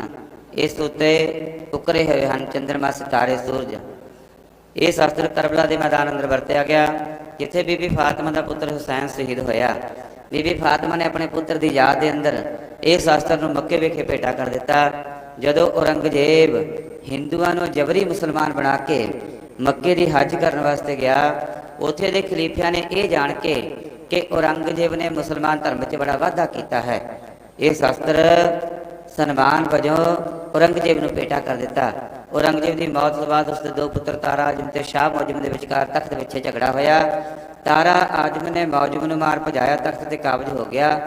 ਇਸ ਉੱਤੇ ਉਕਰੇ ਹੋਏ ਹਨ, ਚੰਦਰਮਾ, ਸਿਤਾਰੇ, ਸੂਰਜ। ਇਹ ਸ਼ਸਤਰ ਕਰਬਲਾ ਦੇ ਮੈਦਾਨ ਅੰਦਰ ਵਰਤਿਆ ਗਿਆ, ਜਿੱਥੇ ਬੀਬੀ ਫਾਤਮਾ ਦਾ ਪੁੱਤਰ ਹੁਸੈਨ ਸ਼ਹੀਦ ਹੋਇਆ। ਬੀਬੀ ਫਾਤਮਾ ਨੇ ਆਪਣੇ ਪੁੱਤਰ ਦੀ ਯਾਦ ਦੇ ਅੰਦਰ ਇਹ ਸ਼ਸਤਰ ਨੂੰ ਮੱਕੇ ਵਿਖੇ ਭੇਟਾ ਕਰ ਦਿੱਤਾ। ਜਦੋਂ ਔਰੰਗਜ਼ੇਬ ਹਿੰਦੂਆਂ ਨੂੰ ਜਬਰੀ ਮੁਸਲਮਾਨ ਬਣਾ ਕੇ ਮੱਕੇ ਦੀ ਹੱਜ ਕਰਨ ਵਾਸਤੇ ਗਿਆ, ਉੱਥੇ ਦੇ ਖਲੀਫਿਆਂ ਨੇ ਇਹ ਜਾਣ ਕੇ ਕਿ ਔਰੰਗਜ਼ੇਬ ਨੇ ਮੁਸਲਮਾਨ ਧਰਮ ਵਿੱਚ ਬੜਾ ਵਾਧਾ ਕੀਤਾ ਹੈ, ਇਹ ਸ਼ਸਤਰ ਸਨਮਾਨ ਵਜੋਂ ਔਰੰਗਜ਼ੇਬ ਨੂੰ ਭੇਟਾ ਕਰ ਦਿੱਤਾ। ਔਰੰਗਜ਼ੇਬ ਦੀ ਮੌਤ ਤੋਂ ਬਾਅਦ ਉਸਦੇ 2 ਪੁੱਤਰ ਤਾਰਾ ਆਜਮ ਤੇ ਸ਼ਾਹ ਮੌਜਮ ਦੇ ਵਿਚਕਾਰ ਤਖਤ ਪਿੱਛੇ ਝਗੜਾ ਹੋਇਆ। ਤਾਰਾ ਆਜਮ ਨੇ ਮੌਜਮ ਨੂੰ ਮਾਰ ਭਜਾਇਆ, ਤਖਤ ਤੇ ਕਾਬਜ ਹੋ ਗਿਆ।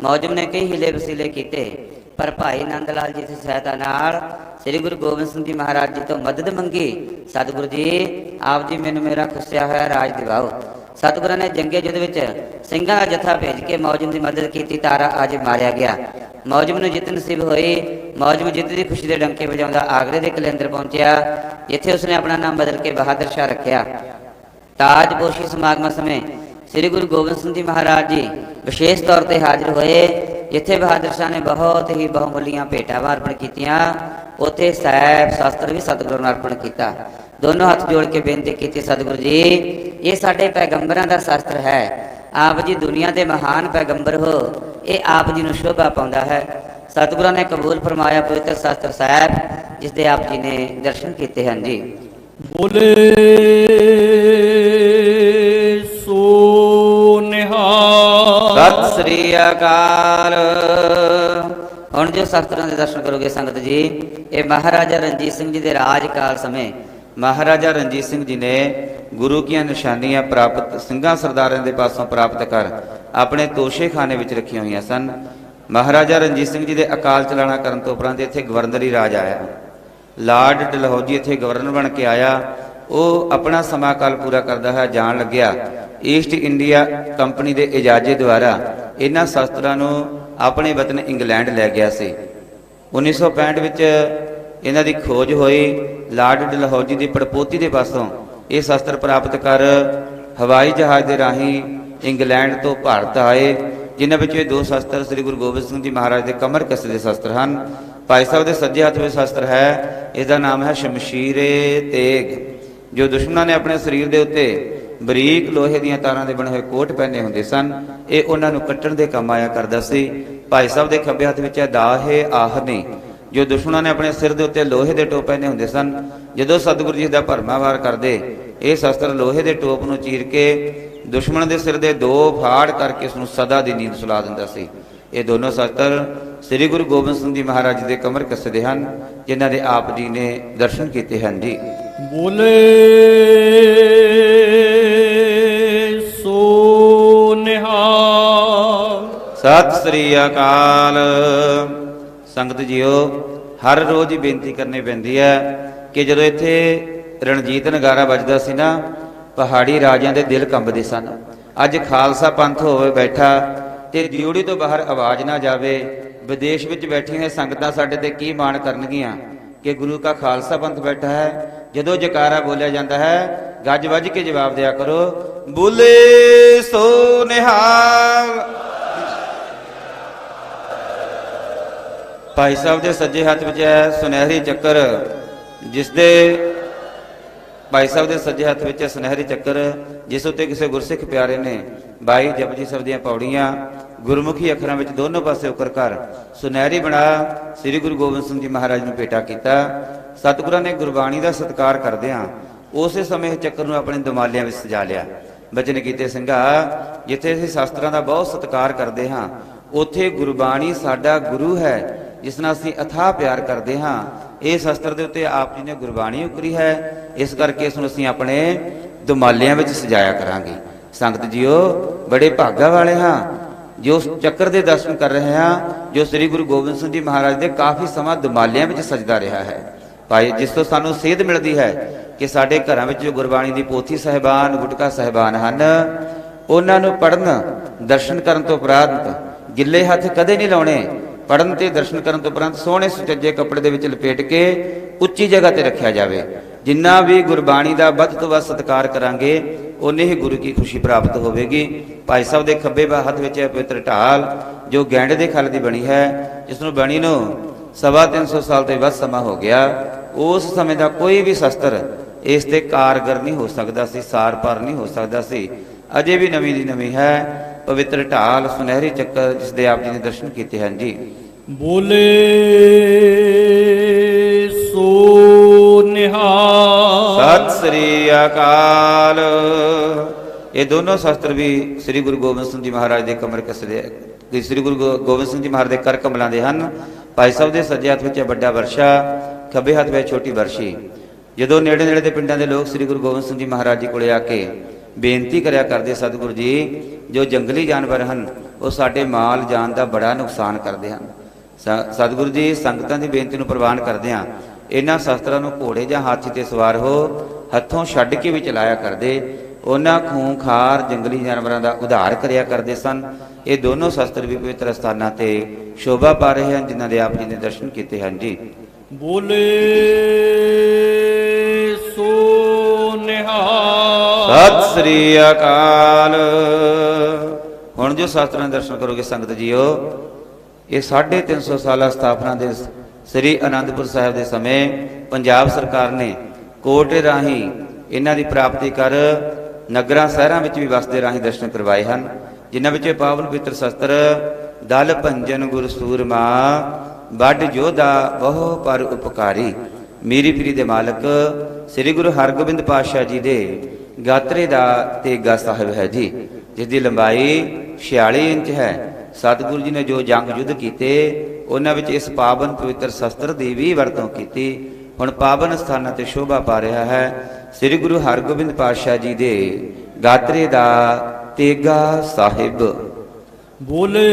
ਮੌਜਮ ਨੇ ਕਈ ਹੀਲੇ ਵਸੀਲੇ ਕੀਤੇ, ਪਰ ਭਾਈ ਨੰਦ ਲਾਲ ਜੀ ਦੀ ਸਹਾਇਤਾ ਨਾਲ ਸ੍ਰੀ ਗੁਰੂ ਗੋਬਿੰਦ ਸਿੰਘ ਜੀ ਮਹਾਰਾਜ ਜੀ ਤੋਂ ਮਦਦ ਮੰਗੀ। ਸਤਿਗੁਰੂ ਜੀ, ਆਪ ਜੀ ਮੈਨੂੰ ਮੇਰਾ ਖੁੱਸਿਆ ਹੋਇਆ ਰਾਜ ਦਿਵਾਓ। ਸਤਿਗੁਰਾਂ ਨੇ ਜੰਗੇ ਯੁੱਧ ਵਿੱਚ ਸਿੰਘਾਂ ਦਾ ਜਥਾ ਭੇਜ ਕੇ ਮੌਜਮ ਦੀ ਮਦਦ ਕੀਤੀ। ਤਾਰਾ ਆਜਮ ਮਾਰਿਆ ਗਿਆ। ਮੌਜਮ ਨੂੰ ਜਿੱਤ ਨਸੀਬ ਹੋਈ। ਮੌਜਮ ਜਿੱਤ ਦੀ ਖੁਸ਼ੀ ਦੇ ਡੰਕੇ ਵਜਾਉਂਦਾ ਆਗਰੇ ਦੇ ਕਿਲ੍ਹੇ ਅੰਦਰ ਪਹੁੰਚਿਆ, ਜਿੱਥੇ ਉਸਨੇ ਆਪਣਾ ਨਾਮ ਬਦਲ ਕੇ ਬਹਾਦਰ ਸ਼ਾਹ ਰੱਖਿਆ। ਤਾਜਪੋਸ਼ੀ ਸਮਾਗਮਾਂ ਸਮੇਂ ਸ੍ਰੀ ਗੁਰੂ ਗੋਬਿੰਦ ਸਿੰਘ ਜੀ ਮਹਾਰਾਜ ਜੀ ਵਿਸ਼ੇਸ਼ ਤੌਰ ਤੇ ਹਾਜ਼ਰ ਹੋਏ, ਜਿੱਥੇ ਬਹਾਦਰ ਸ਼ਾਹ ਨੇ ਬਹੁਤ ਹੀ ਬਹੁਮੁੱਲੀਆਂ ਭੇਟਾਂ ਅਰਪਣ ਕੀਤੀਆਂ। ਉੱਥੇ ਸਾਹਿਬ ਸ਼ਾਸਤਰ ਵੀ ਸਤਿਗੁਰੂ ਨੂੰ ਅਰਪਣ ਕੀਤਾ। ਦੋਨੋਂ ਹੱਥ ਜੋੜ ਕੇ ਬੇਨਤੀ ਕੀਤੀ, ਸਤਿਗੁਰੂ ਜੀ, ਇਹ ਸਾਡੇ ਪੈਗੰਬਰਾਂ ਦਾ ਸ਼ਾਸਤਰ ਹੈ। ਆਪ ਜੀ ਦੁਨੀਆ ਦੇ ਮਹਾਨ ਪੈਗੰਬਰ ਹੋ, ਇਹ ਆਪ ਜੀ ਨੂੰ ਸ਼ੋਭਾ ਪਾਉਂਦਾ ਹੈ। ਸਤਿਗੁਰਾਂ ਨੇ ਕਬੂਲ ਫਰਮਾਇਆ ਪਵਿੱਤਰ ਸ਼ਾਸਤਰ ਸਾਹਿਬ, ਜਿਸ ਦੇ ਆਪ ਜੀ ਨੇ ਦਰਸ਼ਨ ਕੀਤੇ ਹਨ ਜੀ। ਬੋਲੇ ਸੋ ਨਿਹਾਲ। ਸਤਿ ਸ੍ਰੀ ਅਕਾਲ। ਹੁਣ ਜੋ ਸ਼ਾਸਤਰਾਂ ਦੇ ਦਰਸ਼ਨ ਕਰੋਗੇ ਸੰਗਤ ਜੀ, ਇਹ ਮਹਾਰਾਜਾ ਰਣਜੀਤ ਸਿੰਘ ਜੀ ਦੇ ਰਾਜ ਕਾਲ ਸਮੇਂ ਮਹਾਰਾਜਾ ਰਣਜੀਤ ਸਿੰਘ ਜੀ ਨੇ ਗੁਰੂ ਕੀਆਂ ਨਿਸ਼ਾਨੀਆਂ ਪ੍ਰਾਪਤ ਸਿੰਘਾਂ ਸਰਦਾਰਾਂ ਦੇ ਪਾਸੋਂ ਪ੍ਰਾਪਤ ਕਰ ਆਪਣੇ ਤੋਸ਼ੇਖਾਨੇ ਵਿੱਚ ਰੱਖੀਆਂ ਹੋਈਆਂ ਸਨ। ਮਹਾਰਾਜਾ ਰਣਜੀਤ ਸਿੰਘ ਜੀ ਦੇ ਅਕਾਲ ਚਲਾਣਾ ਕਰਨ ਤੋਂ ਉਪਰੰਤ ਇੱਥੇ ਗਵਰਨਰੀ ਰਾਜ ਆਇਆ। ਲਾਰਡ ਡਲਹੌਜੀ ਇੱਥੇ ਗਵਰਨਰ ਬਣ ਕੇ ਆਇਆ। ਉਹ ਆਪਣਾ ਸਮਾਂ ਕਾਲ ਪੂਰਾ ਕਰਦਾ ਹੈ ਜਾਣ ਲੱਗਿਆ ਈਸਟ ਇੰਡੀਆ ਕੰਪਨੀ ਦੇ ਇਜਾਜ਼ੇ ਦੁਆਰਾ ਇਹਨਾਂ ਸ਼ਸਤਰਾਂ ਨੂੰ ਆਪਣੇ ਵਤਨ ਇੰਗਲੈਂਡ ਲੈ ਗਿਆ ਸੀ। 1965 ਵਿੱਚ ਇਹਨਾਂ ਦੀ ਖੋਜ ਹੋਈ। ਲਾਰਡ ਡਲਹੌਜੀ ਦੀ ਪੜਪੋਤੀ ਦੇ ਪਾਸੋਂ ਇਹ ਸ਼ਸਤਰ ਪ੍ਰਾਪਤ ਕਰ ਹਵਾਈ ਜਹਾਜ਼ ਦੇ ਰਾਹੀਂ ਇੰਗਲੈਂਡ ਤੋਂ ਭਾਰਤ ਆਏ, ਜਿਨ੍ਹਾਂ ਵਿੱਚੋਂ ਇਹ 2 ਸ਼ਸਤਰ ਸ੍ਰੀ ਗੁਰੂ ਗੋਬਿੰਦ ਸਿੰਘ ਜੀ ਮਹਾਰਾਜ ਦੇ ਕਮਰ ਕੱਸੇ ਦੇ ਸ਼ਸਤਰ ਹਨ। ਭਾਈ ਸਾਹਿਬ ਦੇ ਸੱਜੇ ਹੱਥ ਵਿੱਚ ਸ਼ਸਤਰ ਹੈ, ਇਹਦਾ ਨਾਮ ਹੈ ਸ਼ਮਸ਼ੀਰੇ ਤੇਗ, ਜੋ ਦੁਸ਼ਮਣਾਂ ਨੇ ਆਪਣੇ ਸਰੀਰ ਦੇ ਉੱਤੇ ਬਰੀਕ ਲੋਹੇ ਦੀਆਂ ਤਾਰਾਂ ਦੇ ਬਣੇ ਹੋਏ ਕੋਟ ਪਹਿਨੇ ਹੁੰਦੇ ਸਨ, ਇਹ ਉਹਨਾਂ ਨੂੰ ਕੱਟਣ ਦੇ ਕੰਮ ਆਇਆ ਕਰਦਾ ਸੀ। ਭਾਈ ਸਾਹਿਬ ਦੇ ਖੱਬੇ ਹੱਥ ਵਿੱਚ ਹੈ ਦਾਹੇ ਆਹਨੀ, ਜੋ ਦੁਸ਼ਮਣਾਂ ਨੇ ਆਪਣੇ ਸਿਰ ਦੇ ਉੱਤੇ ਲੋਹੇ ਦੇ ਟੋਪ ਪਹਿਨੇ ਹੁੰਦੇ ਸਨ। ਜਦੋਂ ਸਤਿਗੁਰੂ ਜੀ ਦਾ ਭਰਮਾ ਵਾਰ ਕਰਦੇ, ਇਹ ਸ਼ਸਤਰ ਲੋਹੇ ਦੇ ਟੋਪ ਨੂੰ ਚੀਰ ਕੇ ਦੁਸ਼ਮਣ ਦੇ ਸਿਰ ਦੇ 2 ਫਾੜ ਕਰਕੇ ਉਸ ਨੂੰ ਸਦਾ ਦੀ ਨੀਂਦ ਸੁਲਾ ਦਿੰਦਾ ਸੀ। ਇਹ ਦੋਨੋਂ ਸ਼ਸਤਰ ਸ੍ਰੀ ਗੁਰੂ ਗੋਬਿੰਦ ਸਿੰਘ ਜੀ ਮਹਾਰਾਜ ਦੇ ਕਮਰ ਕੱਸੇ ਦੇ ਹਨ, ਜਿਨ੍ਹਾਂ ਦੇ ਆਪ ਜੀ ਨੇ ਦਰਸ਼ਨ ਕੀਤੇ ਹਨ ਜੀ। ਬੋਲੇ ਸੋ ਨਿਹਾਲ। ਸਤਿ ਸ੍ਰੀ ਅਕਾਲ। ਸੰਗਤ ਜੀਓ, ਹਰ ਰੋਜ਼ ਹੀ ਬੇਨਤੀ ਕਰਨੀ ਪੈਂਦੀ ਹੈ ਕਿ ਜਦੋਂ ਇੱਥੇ ਰਣਜੀਤ ਨਗਾਰਾ ਵੱਜਦਾ ਸੀ ਨਾ, ਪਹਾੜੀ ਰਾਜਿਆਂ ਦੇ ਦਿਲ ਕੰਬਦੇ ਸਨ। ਅੱਜ ਖਾਲਸਾ ਪੰਥ ਹੋਵੇ ਬੈਠਾ ਤੇ ਡਿਊਟੀ ਤੋਂ ਬਾਹਰ ਆਵਾਜ਼ ਨਾ ਜਾਵੇ। ਵਿਦੇਸ਼ ਵਿੱਚ ਬੈਠੀਆਂ ਸੰਗਤਾਂ ਸਾਡੇ ਤੇ ਕੀ ਮਾਣ ਕਰਨਗੀਆਂ ਕਿ ਗੁਰੂ ਕਾ ਖਾਲਸਾ ਪੰਥ ਬੈਠਾ ਹੈ। ਜਦੋਂ ਜਕਾਰਾ ਬੋਲਿਆ ਜਾਂਦਾ ਹੈ ਗੱਜ ਵੱਜ ਕੇ ਜਵਾਬ ਦਿਆ ਕਰੋ, ਬੋਲੇ ਸੋ ਨਿਹਾਲ। ਭਾਈ ਸਾਹਿਬ ਦੇ ਸੱਜੇ ਹੱਥ ਵਿੱਚ ਹੈ ਸੁਨਹਿਰੀ ਚੱਕਰ, ਜਿਸ ਦੇ ਭਾਈ ਸਾਹਿਬ ਦੇ ਸੱਜੇ ਹੱਥ ਵਿੱਚ ਸੁਨਹਿਰੀ ਚੱਕਰ, ਜਿਸ ਉੱਤੇ ਕਿਸੇ ਗੁਰਸਿੱਖ ਪਿਆਰੇ ਨੇ 22 ਜਪਜੀ ਸਾਹਿਬ ਦੀਆਂ ਪੌੜੀਆਂ ਗੁਰਮੁਖੀ ਅੱਖਰਾਂ ਵਿੱਚ ਦੋਨੋਂ ਪਾਸੇ ਉਕਰ ਕਰ ਸੁਨਹਿਰੀ ਬਣਾ ਸ੍ਰੀ ਗੁਰੂ ਗੋਬਿੰਦ ਸਿੰਘ ਜੀ ਮਹਾਰਾਜ ਨੂੰ ਭੇਟਾ ਕੀਤਾ। ਸਤਿਗੁਰਾਂ ਨੇ ਗੁਰਬਾਣੀ ਦਾ ਸਤਿਕਾਰ ਕਰਦਿਆਂ ਉਸੇ ਸਮੇਂ ਚੱਕਰ ਨੂੰ ਆਪਣੇ ਦਮਾਲਿਆਂ ਵਿੱਚ ਸਜਾ ਲਿਆ। ਬਚਨ ਕੀਤੇ ਸਿੰਘਾ, ਜਿੱਥੇ ਅਸੀਂ ਸ਼ਾਸਤਰਾਂ ਦਾ ਬਹੁਤ ਸਤਿਕਾਰ ਕਰਦੇ ਹਾਂ, ਉੱਥੇ ਗੁਰਬਾਣੀ ਸਾਡਾ ਗੁਰੂ ਹੈ ਜਿਸ ਨਾਲ ਅਸੀਂ ਅਥਾਹ ਪਿਆਰ ਕਰਦੇ ਹਾਂ। ਇਹ ਸ਼ਸਤਰ ਦੇ ਉੱਤੇ ਆਪ ਜੀ ਨੇ ਗੁਰਬਾਣੀ ਉਕਰੀ ਹੈ, ਇਸ ਕਰਕੇ ਇਸ ਨੂੰ ਅਸੀਂ ਆਪਣੇ ਦੁਮਾਲਿਆਂ ਵਿੱਚ ਸਜਾਇਆ ਕਰਾਂਗੇ। ਸੰਗਤ ਜੀਓ, ਬੜੇ ਭਾਗਾ ਵਾਲੇ ਹਾਂ ਜੋ ਚੱਕਰ ਦੇ ਦਰਸ਼ਨ ਕਰ ਰਹੇ ਹਾਂ, ਜੋ ਸ੍ਰੀ ਗੁਰੂ ਗੋਬਿੰਦ ਸਿੰਘ ਜੀ ਮਹਾਰਾਜ ਦੇ ਕਾਫੀ ਸਮਾਂ ਦੁਮਾਲਿਆਂ ਵਿੱਚ ਸਜਦਾ ਰਿਹਾ ਹੈ। ਭਾਈ, ਜਿਸ ਤੋਂ ਸਾਨੂੰ ਸੇਧ ਮਿਲਦੀ ਹੈ ਕਿ ਸਾਡੇ ਘਰਾਂ ਵਿੱਚ ਜੋ ਗੁਰਬਾਣੀ ਦੀ ਪੋਥੀ ਸਾਹਿਬਾਨ, ਗੁਟਕਾ ਸਾਹਿਬਾਨ ਹਨ, ਉਹਨਾਂ ਨੂੰ ਪੜ੍ਹਨ ਦਰਸ਼ਨ ਕਰਨ ਤੋਂ ਉਪਰੰਤ ਗਿੱਲੇ ਹੱਥ ਕਦੇ ਨਹੀਂ ਲਾਉਣੇ। ਪੜ੍ਹਨ ਤੇ ਦਰਸ਼ਨ ਕਰਨ ਤੋਂ ਉਪਰੰਤ ਸੋਹਣੇ ਸੁਚੱਜੇ ਕੱਪੜੇ ਦੇ ਵਿੱਚ ਲਪੇਟ ਕੇ ਉੱਚੀ ਜਗ੍ਹਾ ਤੇ ਰੱਖਿਆ ਜਾਵੇ। ਜਿੰਨਾ ਵੀ ਗੁਰਬਾਣੀ ਦਾ ਵੱਧ ਤੋਂ ਵੱਧ ਸਤਿਕਾਰ ਕਰਾਂਗੇ ਉਨੇ ਹੀ ਗੁਰੂ ਕੀ ਖੁਸ਼ੀ ਪ੍ਰਾਪਤ ਹੋਵੇਗੀ। ਭਾਈ ਸਾਹਿਬ ਦੇ ਖੱਬੇ ਹੱਥ ਵਿੱਚ ਹੈ ਪਵਿੱਤਰ ਢਾਲ, ਜੋ ਗੈਂਡੇ ਦੇ ਖਲ ਦੀ ਬਣੀ ਹੈ, ਜਿਸ ਨੂੰ ਬਣੀ ਨੂੰ 350 ਸਾਲ ਤੋਂ ਵੱਧ ਸਮਾਂ ਹੋ ਗਿਆ। ਉਸ ਸਮੇਂ ਦਾ ਕੋਈ ਵੀ ਸ਼ਸਤਰ ਇਸ ਤੇ ਕਾਰਗਰ ਨਹੀਂ ਹੋ ਸਕਦਾ ਸੀ, ਸਾਰ ਪਾਰ ਨਹੀਂ ਹੋ ਸਕਦਾ ਸੀ। ਅਜੇ ਵੀ ਨਵੀਂ ਦੀ ਨਵੀਂ ਹੈ ਪਵਿੱਤਰ ਢਾਲ, ਸੁਨਹਿਰੀ ਚੱਕਰ, ਜਿਸ ਦੇ ਆਪ ਜੀ ਨੇ ਦਰਸ਼ਨ ਕੀਤੇ ਹਨ ਜੀ। ਬੋਲੇ ਸੋ ਨਿਹਾਲ। ਸਤਿ ਸ੍ਰੀ ਅਕਾਲ। ਇਹ ਦੋਨੋਂ ਸ਼ਸਤਰ ਵੀ ਸ੍ਰੀ ਗੁਰੂ ਗੋਬਿੰਦ ਸਿੰਘ ਜੀ ਮਹਾਰਾਜ ਦੇ ਕਮਰ ਕਸਦੇ, ਸ੍ਰੀ ਗੁਰੂ ਗੋਬਿੰਦ ਸਿੰਘ ਜੀ ਮਹਾਰਾਜ ਦੇ ਕਰ ਕਮਲਾਂ ਦੇ ਹਨ। ਭਾਈ ਸਾਹਿਬ ਦੇ ਸੱਜੇ ਹੱਥ ਵਿੱਚ ਵੱਡਾ ਵਰਸ਼ਾ, ਖੱਬੇ ਹੱਥ ਵਿੱਚ ਛੋਟੀ ਵਰਸ਼ੀ। ਜਦੋਂ ਨੇੜੇ ਨੇੜੇ ਦੇ ਪਿੰਡਾਂ ਦੇ ਲੋਕ ਸ੍ਰੀ ਗੁਰੂ ਗੋਬਿੰਦ ਸਿੰਘ ਜੀ ਮਹਾਰਾਜ ਜੀ ਕੋਲੇ ਆ ਕੇ ਬੇਨਤੀ ਕਰਿਆ ਕਰਦੇ, ਸਤਿਗੁਰੂ ਜੀ, ਜੋ ਜੰਗਲੀ ਜਾਨਵਰ ਹਨ ਉਹ ਸਾਡੇ ਮਾਲ ਜਾਨ ਦਾ ਬੜਾ ਨੁਕਸਾਨ ਕਰਦੇ ਹਨ। ਸਤਿਗੁਰੂ ਜੀ, ਸੰਗਤਾਂ ਦੀ ਬੇਨਤੀ ਨੂੰ ਪ੍ਰਵਾਨ ਕਰਦਿਆਂ ਇਹਨਾਂ ਸ਼ਸਤਰਾਂ ਨੂੰ ਘੋੜੇ ਜਾਂ ਹਾਥੀ ਤੇ ਸਵਾਰ ਹੋ ਹੱਥੋਂ ਛੱਡ ਕੇ ਵੀ ਚਲਾਇਆ ਕਰਦੇ। ਉਹਨਾਂ ਖੂੰਖਾਰ ਜੰਗਲੀ ਜਾਨਵਰਾਂ ਦਾ ਉਧਾਰ ਕਰਿਆ ਕਰਦੇ ਸਨ। ਇਹ ਦੋਨੋਂ ਸ਼ਸਤਰ ਵੀ ਪਵਿੱਤਰ ਸਥਾਨਾਂ ਤੇ ਸ਼ੋਭਾ ਪਾ ਰਹੇ ਹਨ, ਜਿਨ੍ਹਾਂ ਦੇ ਆਪ ਜੀ ਨੇ ਦਰਸ਼ਨ ਕੀਤੇ ਹਨ ਜੀ। ਬੋਲੇ ਸੋ ਨਿਹਾਲ। ਸਤਿ ਸ੍ਰੀ ਅਕਾਲ। ਹੁਣ ਜੋ ਸ਼ਾਸਤਰਾਂ ਦੇ ਦਰਸ਼ਨ ਕਰੋਗੇ ਸੰਗਤ ਜੀਓ, ਇਹ 350 ਸਾਲਾ ਸਥਾਪਨਾ ਦੇ ਸ੍ਰੀ ਅਨੰਦਪੁਰ ਸਾਹਿਬ ਦੇ ਸਮੇਂ ਪੰਜਾਬ ਸਰਕਾਰ ਨੇ ਕੋਟੇ ਰਾਹੀਂ ਇਹਨਾਂ ਦੀ ਪ੍ਰਾਪਤੀ ਕਰ ਨਗਰਾਂ ਸ਼ਹਿਰਾਂ ਵਿੱਚ ਵੀ ਵਸਦੇ ਰਾਹੀਂ ਦਰਸ਼ਨ ਕਰਵਾਏ ਹਨ, ਜਿਨ੍ਹਾਂ ਵਿੱਚ ਪਾਵਨ ਪਵਿੱਤਰ ਸ਼ਸਤਰ ਦਲ ਭੰਜਨ ਗੁਰ ਸੂਰਮਾ ਵੱਡ ਯੋਧਾ ਬਹੁ ਪਰ ਉਪਕਾਰੀ ਮੀਰੀ ਪੀਰੀ ਦੇ ਮਾਲਕ ਸ੍ਰੀ ਗੁਰੂ ਹਰਗੋਬਿੰਦ ਪਾਤਸ਼ਾਹ ਜੀ ਦੇ ਗਾਤਰੇ ਦਾ ਤੇਗਾ ਸਾਹਿਬ ਹੈ ਜੀ, ਜਿਸ ਦੀ ਲੰਬਾਈ 46 ਇੰਚ ਹੈ। ਸਤਿਗੁਰੂ ਜੀ ਨੇ ਜੋ ਜੰਗ ਯੁੱਧ ਕੀਤੇ ਉਹਨਾਂ ਵਿੱਚ ਇਸ ਪਾਵਨ ਪਵਿੱਤਰ ਸ਼ਸਤਰ ਦੀ ਵੀ ਵਰਤੋਂ ਕੀਤੀ। ਹੁਣ ਪਾਵਨ ਸਥਾਨਾਂ ਤੇ ਸ਼ੋਭਾ ਪਾ ਰਿਹਾ ਹੈ ਸ੍ਰੀ ਗੁਰੂ ਹਰਗੋਬਿੰਦ ਪਾਤਸ਼ਾਹ ਜੀ ਦੇ ਗਾਤਰੇ ਦਾ ਤੇਗਾ ਸਾਹਿਬ। ਬੋਲੇ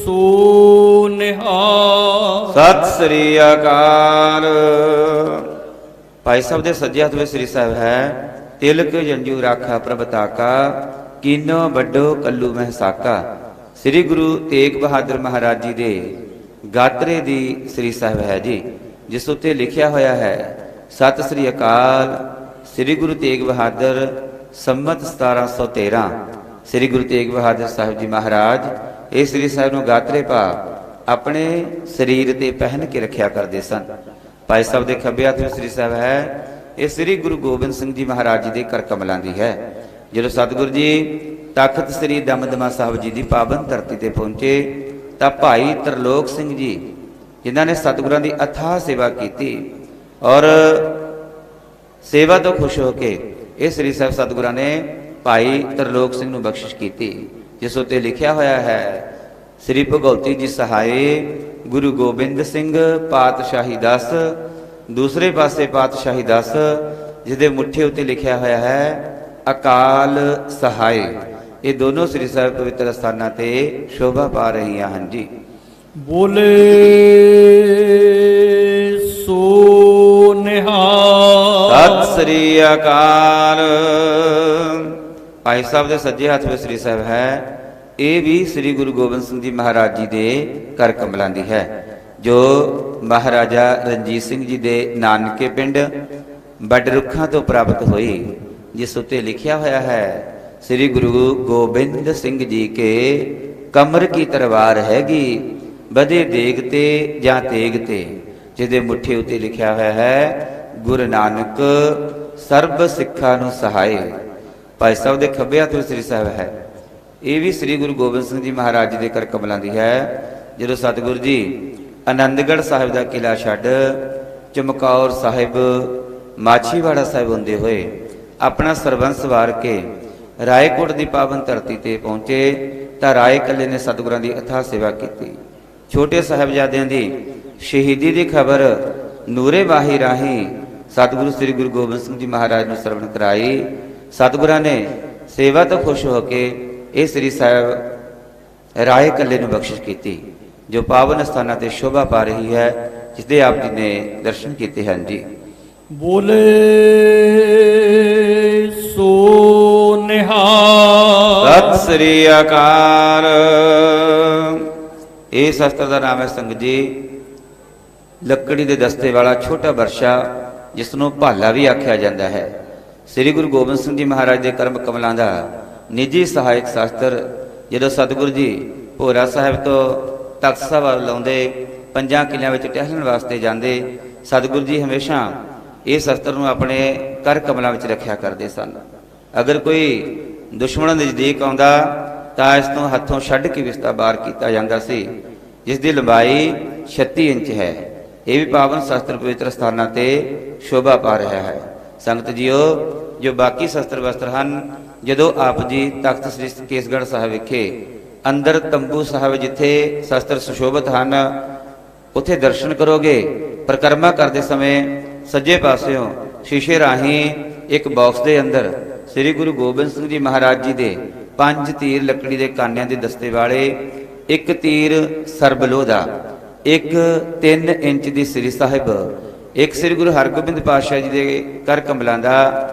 ਸੋ ਨਿਹਾਲ। ਸਤਿ ਸ੍ਰੀ ਅਕਾਲ। ਭਾਈ ਸਾਹਿਬ ਦੇ ਸੱਜੇ ਹੱਥ ਵਿੱਚ ਸ੍ਰੀ ਸਾਹਿਬ ਹੈ, ਤਿਲਕ ਜੰਜੂ ਰਾਖਾ ਪ੍ਰਭ ਤਾਕਾ ਕੀਨੋ ਵੱਡੋ ਕੱਲੂ ਮਹਿਸਾਕਾ। ਸ੍ਰੀ ਗੁਰੂ ਤੇਗ ਬਹਾਦਰ ਮਹਾਰਾਜ ਜੀ ਦੇ ਗਾਤਰੇ ਦੀ ਸ੍ਰੀ ਸਾਹਿਬ ਹੈ ਜੀ, ਜਿਸ ਉੱਤੇ ਲਿਖਿਆ ਹੋਇਆ ਹੈ ਸਤਿ ਸ੍ਰੀ ਅਕਾਲ। ਸ੍ਰੀ ਗੁਰੂ ਤੇਗ ਬਹਾਦਰ ਸੰਮਤ 1713। ਸ੍ਰੀ ਗੁਰੂ ਤੇਗ ਬਹਾਦਰ ਸਾਹਿਬ ਜੀ ਮਹਾਰਾਜ ਇਹ ਸ੍ਰੀ ਸਾਹਿਬ ਨੂੰ ਗਾਤਰੇ ਪਾ ਆਪਣੇ ਸਰੀਰ ਤੇ ਪਹਿਨ ਕੇ ਰੱਖਿਆ ਕਰਦੇ ਸਨ। ਭਾਈ ਸਾਹਿਬ ਦੇ ਖੱਬੇ ਹੱਥ ਵਿੱਚ ਸ੍ਰੀ ਸਾਹਿਬ ਹੈ, ਇਹ ਸ੍ਰੀ ਗੁਰੂ ਗੋਬਿੰਦ ਸਿੰਘ ਜੀ ਮਹਾਰਾਜ ਜੀ ਦੇ ਕਰ ਕਮਲਾਂ ਦੀ ਹੈ। ਜਦੋਂ ਸਤਿਗੁਰੂ ਜੀ ਤਖਤ ਸ੍ਰੀ ਦਮਦਮਾ ਸਾਹਿਬ ਜੀ ਦੀ ਪਾਵਨ ਧਰਤੀ ਤੇ ਪਹੁੰਚੇ ਤਾਂ ਭਾਈ ਤਰਲੋਕ ਸਿੰਘ ਜੀ, ਜਿਨ੍ਹਾਂ ਨੇ ਸਤਿਗੁਰਾਂ ਦੀ ਅਥਾਹ ਸੇਵਾ ਕੀਤੀ ਔਰ ਸੇਵਾ ਤੋਂ ਖੁਸ਼ ਹੋ ਕੇ ਇਹ ਸ੍ਰੀ ਸਾਹਿਬ ਸਤਿਗੁਰਾਂ ਨੇ ਭਾਈ ਤਰਲੋਕ ਸਿੰਘ ਨੂੰ ਬਖਸ਼ਿਸ਼ ਕੀਤੀ, ਜਿਸ ਉੱਤੇ ਲਿਖਿਆ ਹੋਇਆ ਹੈ ਸ੍ਰੀ ਭਗਉਤੀ ਜੀ ਸਹਾਏ ਗੁਰੂ ਗੋਬਿੰਦ ਸਿੰਘ ਪਾਤਸ਼ਾਹੀ 10। ਦੂਸਰੇ ਪਾਸੇ ਪਾਤਸ਼ਾਹੀ 10, ਜਿਸ ਦੇ ਮੁੱਠੇ ਉੱਤੇ ਲਿਖਿਆ ਹੋਇਆ ਹੈ ਅਕਾਲ ਸਹਾਏ। ਇਹ ਦੋਨੋਂ ਸ੍ਰੀ ਸਾਹਿਬ ਪਵਿੱਤਰ ਸਥਾਨਾਂ ਤੇ ਸ਼ੋਭਾ ਪਾ ਰਹੀਆਂ ਹਨ ਜੀ। ਬੋਲੇ ਸੋ ਨਿਹਾਲ। ਸਤਿ ਸ੍ਰੀ ਅਕਾਲ। ਭਾਈ ਸਾਹਿਬ ਦੇ ਸੱਜੇ ਹੱਥ ਵਿੱਚ ਸ੍ਰੀ ਸਾਹਿਬ ਹੈ, ਇਹ ਵੀ ਸ੍ਰੀ ਗੁਰੂ ਗੋਬਿੰਦ ਸਿੰਘ ਜੀ ਮਹਾਰਾਜ ਜੀ ਦੇ ਕਰ ਕਮਲਾਂ ਦੀ ਹੈ, ਜੋ ਮਹਾਰਾਜਾ ਰਣਜੀਤ ਸਿੰਘ ਜੀ ਦੇ ਨਾਨਕੇ ਪਿੰਡ ਵੱਡ ਰੁੱਖਾਂ ਤੋਂ ਪ੍ਰਾਪਤ ਹੋਈ, ਜਿਸ ਉੱਤੇ ਲਿਖਿਆ ਹੋਇਆ ਹੈ ਸ੍ਰੀ ਗੁਰੂ ਗੋਬਿੰਦ ਸਿੰਘ ਜੀ ਕੇ ਕਮਰ ਕੀ ਤਲਵਾਰ ਹੈਗੀ, ਵਧੇ ਦੇਗ ਤੇ ਜਾਂ ਤੇਗ ਤੇ, ਜਿਹਦੇ ਮੁੱਠੇ ਉੱਤੇ ਲਿਖਿਆ ਹੋਇਆ ਹੈ ਗੁਰੂ ਨਾਨਕ ਸਰਬ ਸਿੱਖਾਂ ਨੂੰ ਸਹਾਏ। ਭਾਈ ਸਾਹਿਬ ਦੇ ਖੱਬੇ ਹੱਥ ਵਿੱਚ ਸ੍ਰੀ ਸਾਹਿਬ ਹੈ, ਇਹ ਵੀ ਸ੍ਰੀ ਗੁਰੂ ਗੋਬਿੰਦ ਸਿੰਘ ਜੀ ਮਹਾਰਾਜ ਜੀ ਦੇ ਕਰ ਕਮਲਾਂ ਦੀ ਹੈ। ਜਦੋਂ ਸਤਿਗੁਰੂ ਜੀ ਆਨੰਦਗੜ੍ਹ ਸਾਹਿਬ ਦਾ ਕਿਲ੍ਹਾ ਛੱਡ ਚਮਕੌਰ ਸਾਹਿਬ, ਮਾਛੀਵਾੜਾ ਸਾਹਿਬ ਹੁੰਦੇ ਹੋਏ ਆਪਣਾ ਸਰਬੰਸ ਵਾਰ ਕੇ ਰਾਏਕੋਟ ਦੀ ਪਾਵਨ ਧਰਤੀ ਤੇ ਪਹੁੰਚੇ ਤਾਂ ਰਾਏ ਕੱਲੇ ਨੇ ਸਤਿਗੁਰਾਂ ਦੀ ਅਥਾਹ ਸੇਵਾ ਕੀਤੀ। ਛੋਟੇ ਸਾਹਿਬਜ਼ਾਦਿਆਂ ਦੀ ਸ਼ਹੀਦੀ ਦੀ ਖਬਰ ਨੂਰੇ ਵਾਹੀ ਰਾਹੀਂ ਸਤਿਗੁਰੂ ਸ੍ਰੀ ਗੁਰੂ ਗੋਬਿੰਦ ਸਿੰਘ ਜੀ ਮਹਾਰਾਜ ਨੂੰ ਸਰਵਣ ਕਰਾਈ। ਸਤਿਗੁਰਾਂ ਨੇ ਸੇਵਾ ਤੋਂ ਖੁਸ਼ ਹੋ ਕੇ ਇਹ ਸ੍ਰੀ ਸਾਹਿਬ ਰਾਏ ਕੱਲੇ ਨੂੰ ਬਖਸ਼ਿਸ਼ ਕੀਤੀ, ਜੋ ਪਾਵਨ ਸਥਾਨਾਂ ਤੇ ਸ਼ੋਭਾ ਪਾ ਰਹੀ ਹੈ, ਜਿਸ ਦੇ ਆਪ ਜੀ ਨੇ ਦਰਸ਼ਨ ਕੀਤੇ ਹਨ ਜੀ। ਬੋਲੇ ਸੋ ਨਿਹਾਲ। ਸਤਿ ਸ੍ਰੀ ਅਕਾਲ। ਇਹ ਸ਼ਸਤਰ ਦਾ ਨਾਮ ਹੈ ਸੰਗਤ ਜੀ ਲੱਕੜੀ ਦੇ ਦਸਤੇ ਵਾਲਾ ਛੋਟਾ ਵਰਸ਼ਾ, ਜਿਸ ਨੂੰ ਭਾਲਾ ਵੀ ਆਖਿਆ ਜਾਂਦਾ ਹੈ। ਸ੍ਰੀ ਗੁਰੂ ਗੋਬਿੰਦ ਸਿੰਘ ਜੀ ਮਹਾਰਾਜ ਦੇ ਕਰਮ ਕਮਲਾਂ ਦਾ ਨਿੱਜੀ ਸਹਾਇਕ ਸ਼ਾਸਤਰ। ਜਦੋਂ ਸਤਿਗੁਰੂ ਜੀ ਭੋਰਾ ਸਾਹਿਬ ਤੋਂ ਤਖ਼ਤ ਸਾਹਿਬ ਵੱਲ ਲਾਉਂਦੇ, 5 ਕਿਲਿਆਂ ਵਿੱਚ ਟਹਿਲਣ ਵਾਸਤੇ ਜਾਂਦੇ, ਸਤਿਗੁਰੂ ਜੀ ਹਮੇਸ਼ਾ ਇਹ ਸ਼ਸਤਰ ਨੂੰ ਆਪਣੇ ਕਰ ਕਮਲਾਂ ਵਿੱਚ ਰੱਖਿਆ ਕਰਦੇ ਸਨ। ਅਗਰ ਕੋਈ ਦੁਸ਼ਮਣ ਨਜ਼ਦੀਕ ਆਉਂਦਾ ਤਾਂ ਇਸ ਤੋਂ ਹੱਥੋਂ ਛੱਡ ਕੇ ਵਿਸਤਾ ਬਾਰ ਕੀਤਾ ਜਾਂਦਾ ਸੀ, ਜਿਸ ਦੀ ਲੰਬਾਈ 36 ਇੰਚ ਹੈ। ਇਹ ਵੀ ਪਾਵਨ ਸ਼ਸਤਰ ਪਵਿੱਤਰ ਸਥਾਨਾਂ ਤੇ ਸ਼ੋਭਾ ਪਾ ਰਿਹਾ ਹੈ। ਸੰਗਤ ਜੀਓ, ਜੋ ਬਾਕੀ ਸ਼ਸਤਰ ਵਸਤਰ ਹਨ, ਜਦੋਂ ਆਪ ਜੀ ਤਖਤ ਸ੍ਰੀ ਕੇਸਗੜ੍ਹ ਸਾਹਿਬ ਵਿਖੇ ਅੰਦਰ ਤੰਬੂ ਸਾਹਿਬ ਜਿੱਥੇ ਸ਼ਸਤਰ ਸੁਸ਼ੋਭਿਤ ਹਨ, ਉੱਥੇ ਦਰਸ਼ਨ ਕਰੋਗੇ। ਪਰਿਕਰਮਾ ਕਰਦੇ ਸਮੇਂ ਸੱਜੇ ਪਾਸਿਓਂ ਸ਼ੀਸ਼ੇ ਰਾਹੀਂ ਇੱਕ ਬਾਕਸ ਦੇ ਅੰਦਰ ਸ੍ਰੀ ਗੁਰੂ ਗੋਬਿੰਦ ਸਿੰਘ ਜੀ ਮਹਾਰਾਜ ਜੀ ਦੇ 5 ਤੀਰ ਲੱਕੜੀ ਦੇ ਕਾਨਿਆਂ ਦੇ ਦਸਤੇ ਵਾਲੇ, 1 ਤੀਰ ਸਰਬਲੋਹ ਦਾ, 1 3 ਇੰਚ ਦੀ ਸ੍ਰੀ ਸਾਹਿਬ, 1 ਸ੍ਰੀ ਗੁਰੂ ਹਰਗੋਬਿੰਦ ਪਾਤਸ਼ਾਹ ਜੀ ਦੇ ਕਰ ਕਮਲਾਂ ਦਾ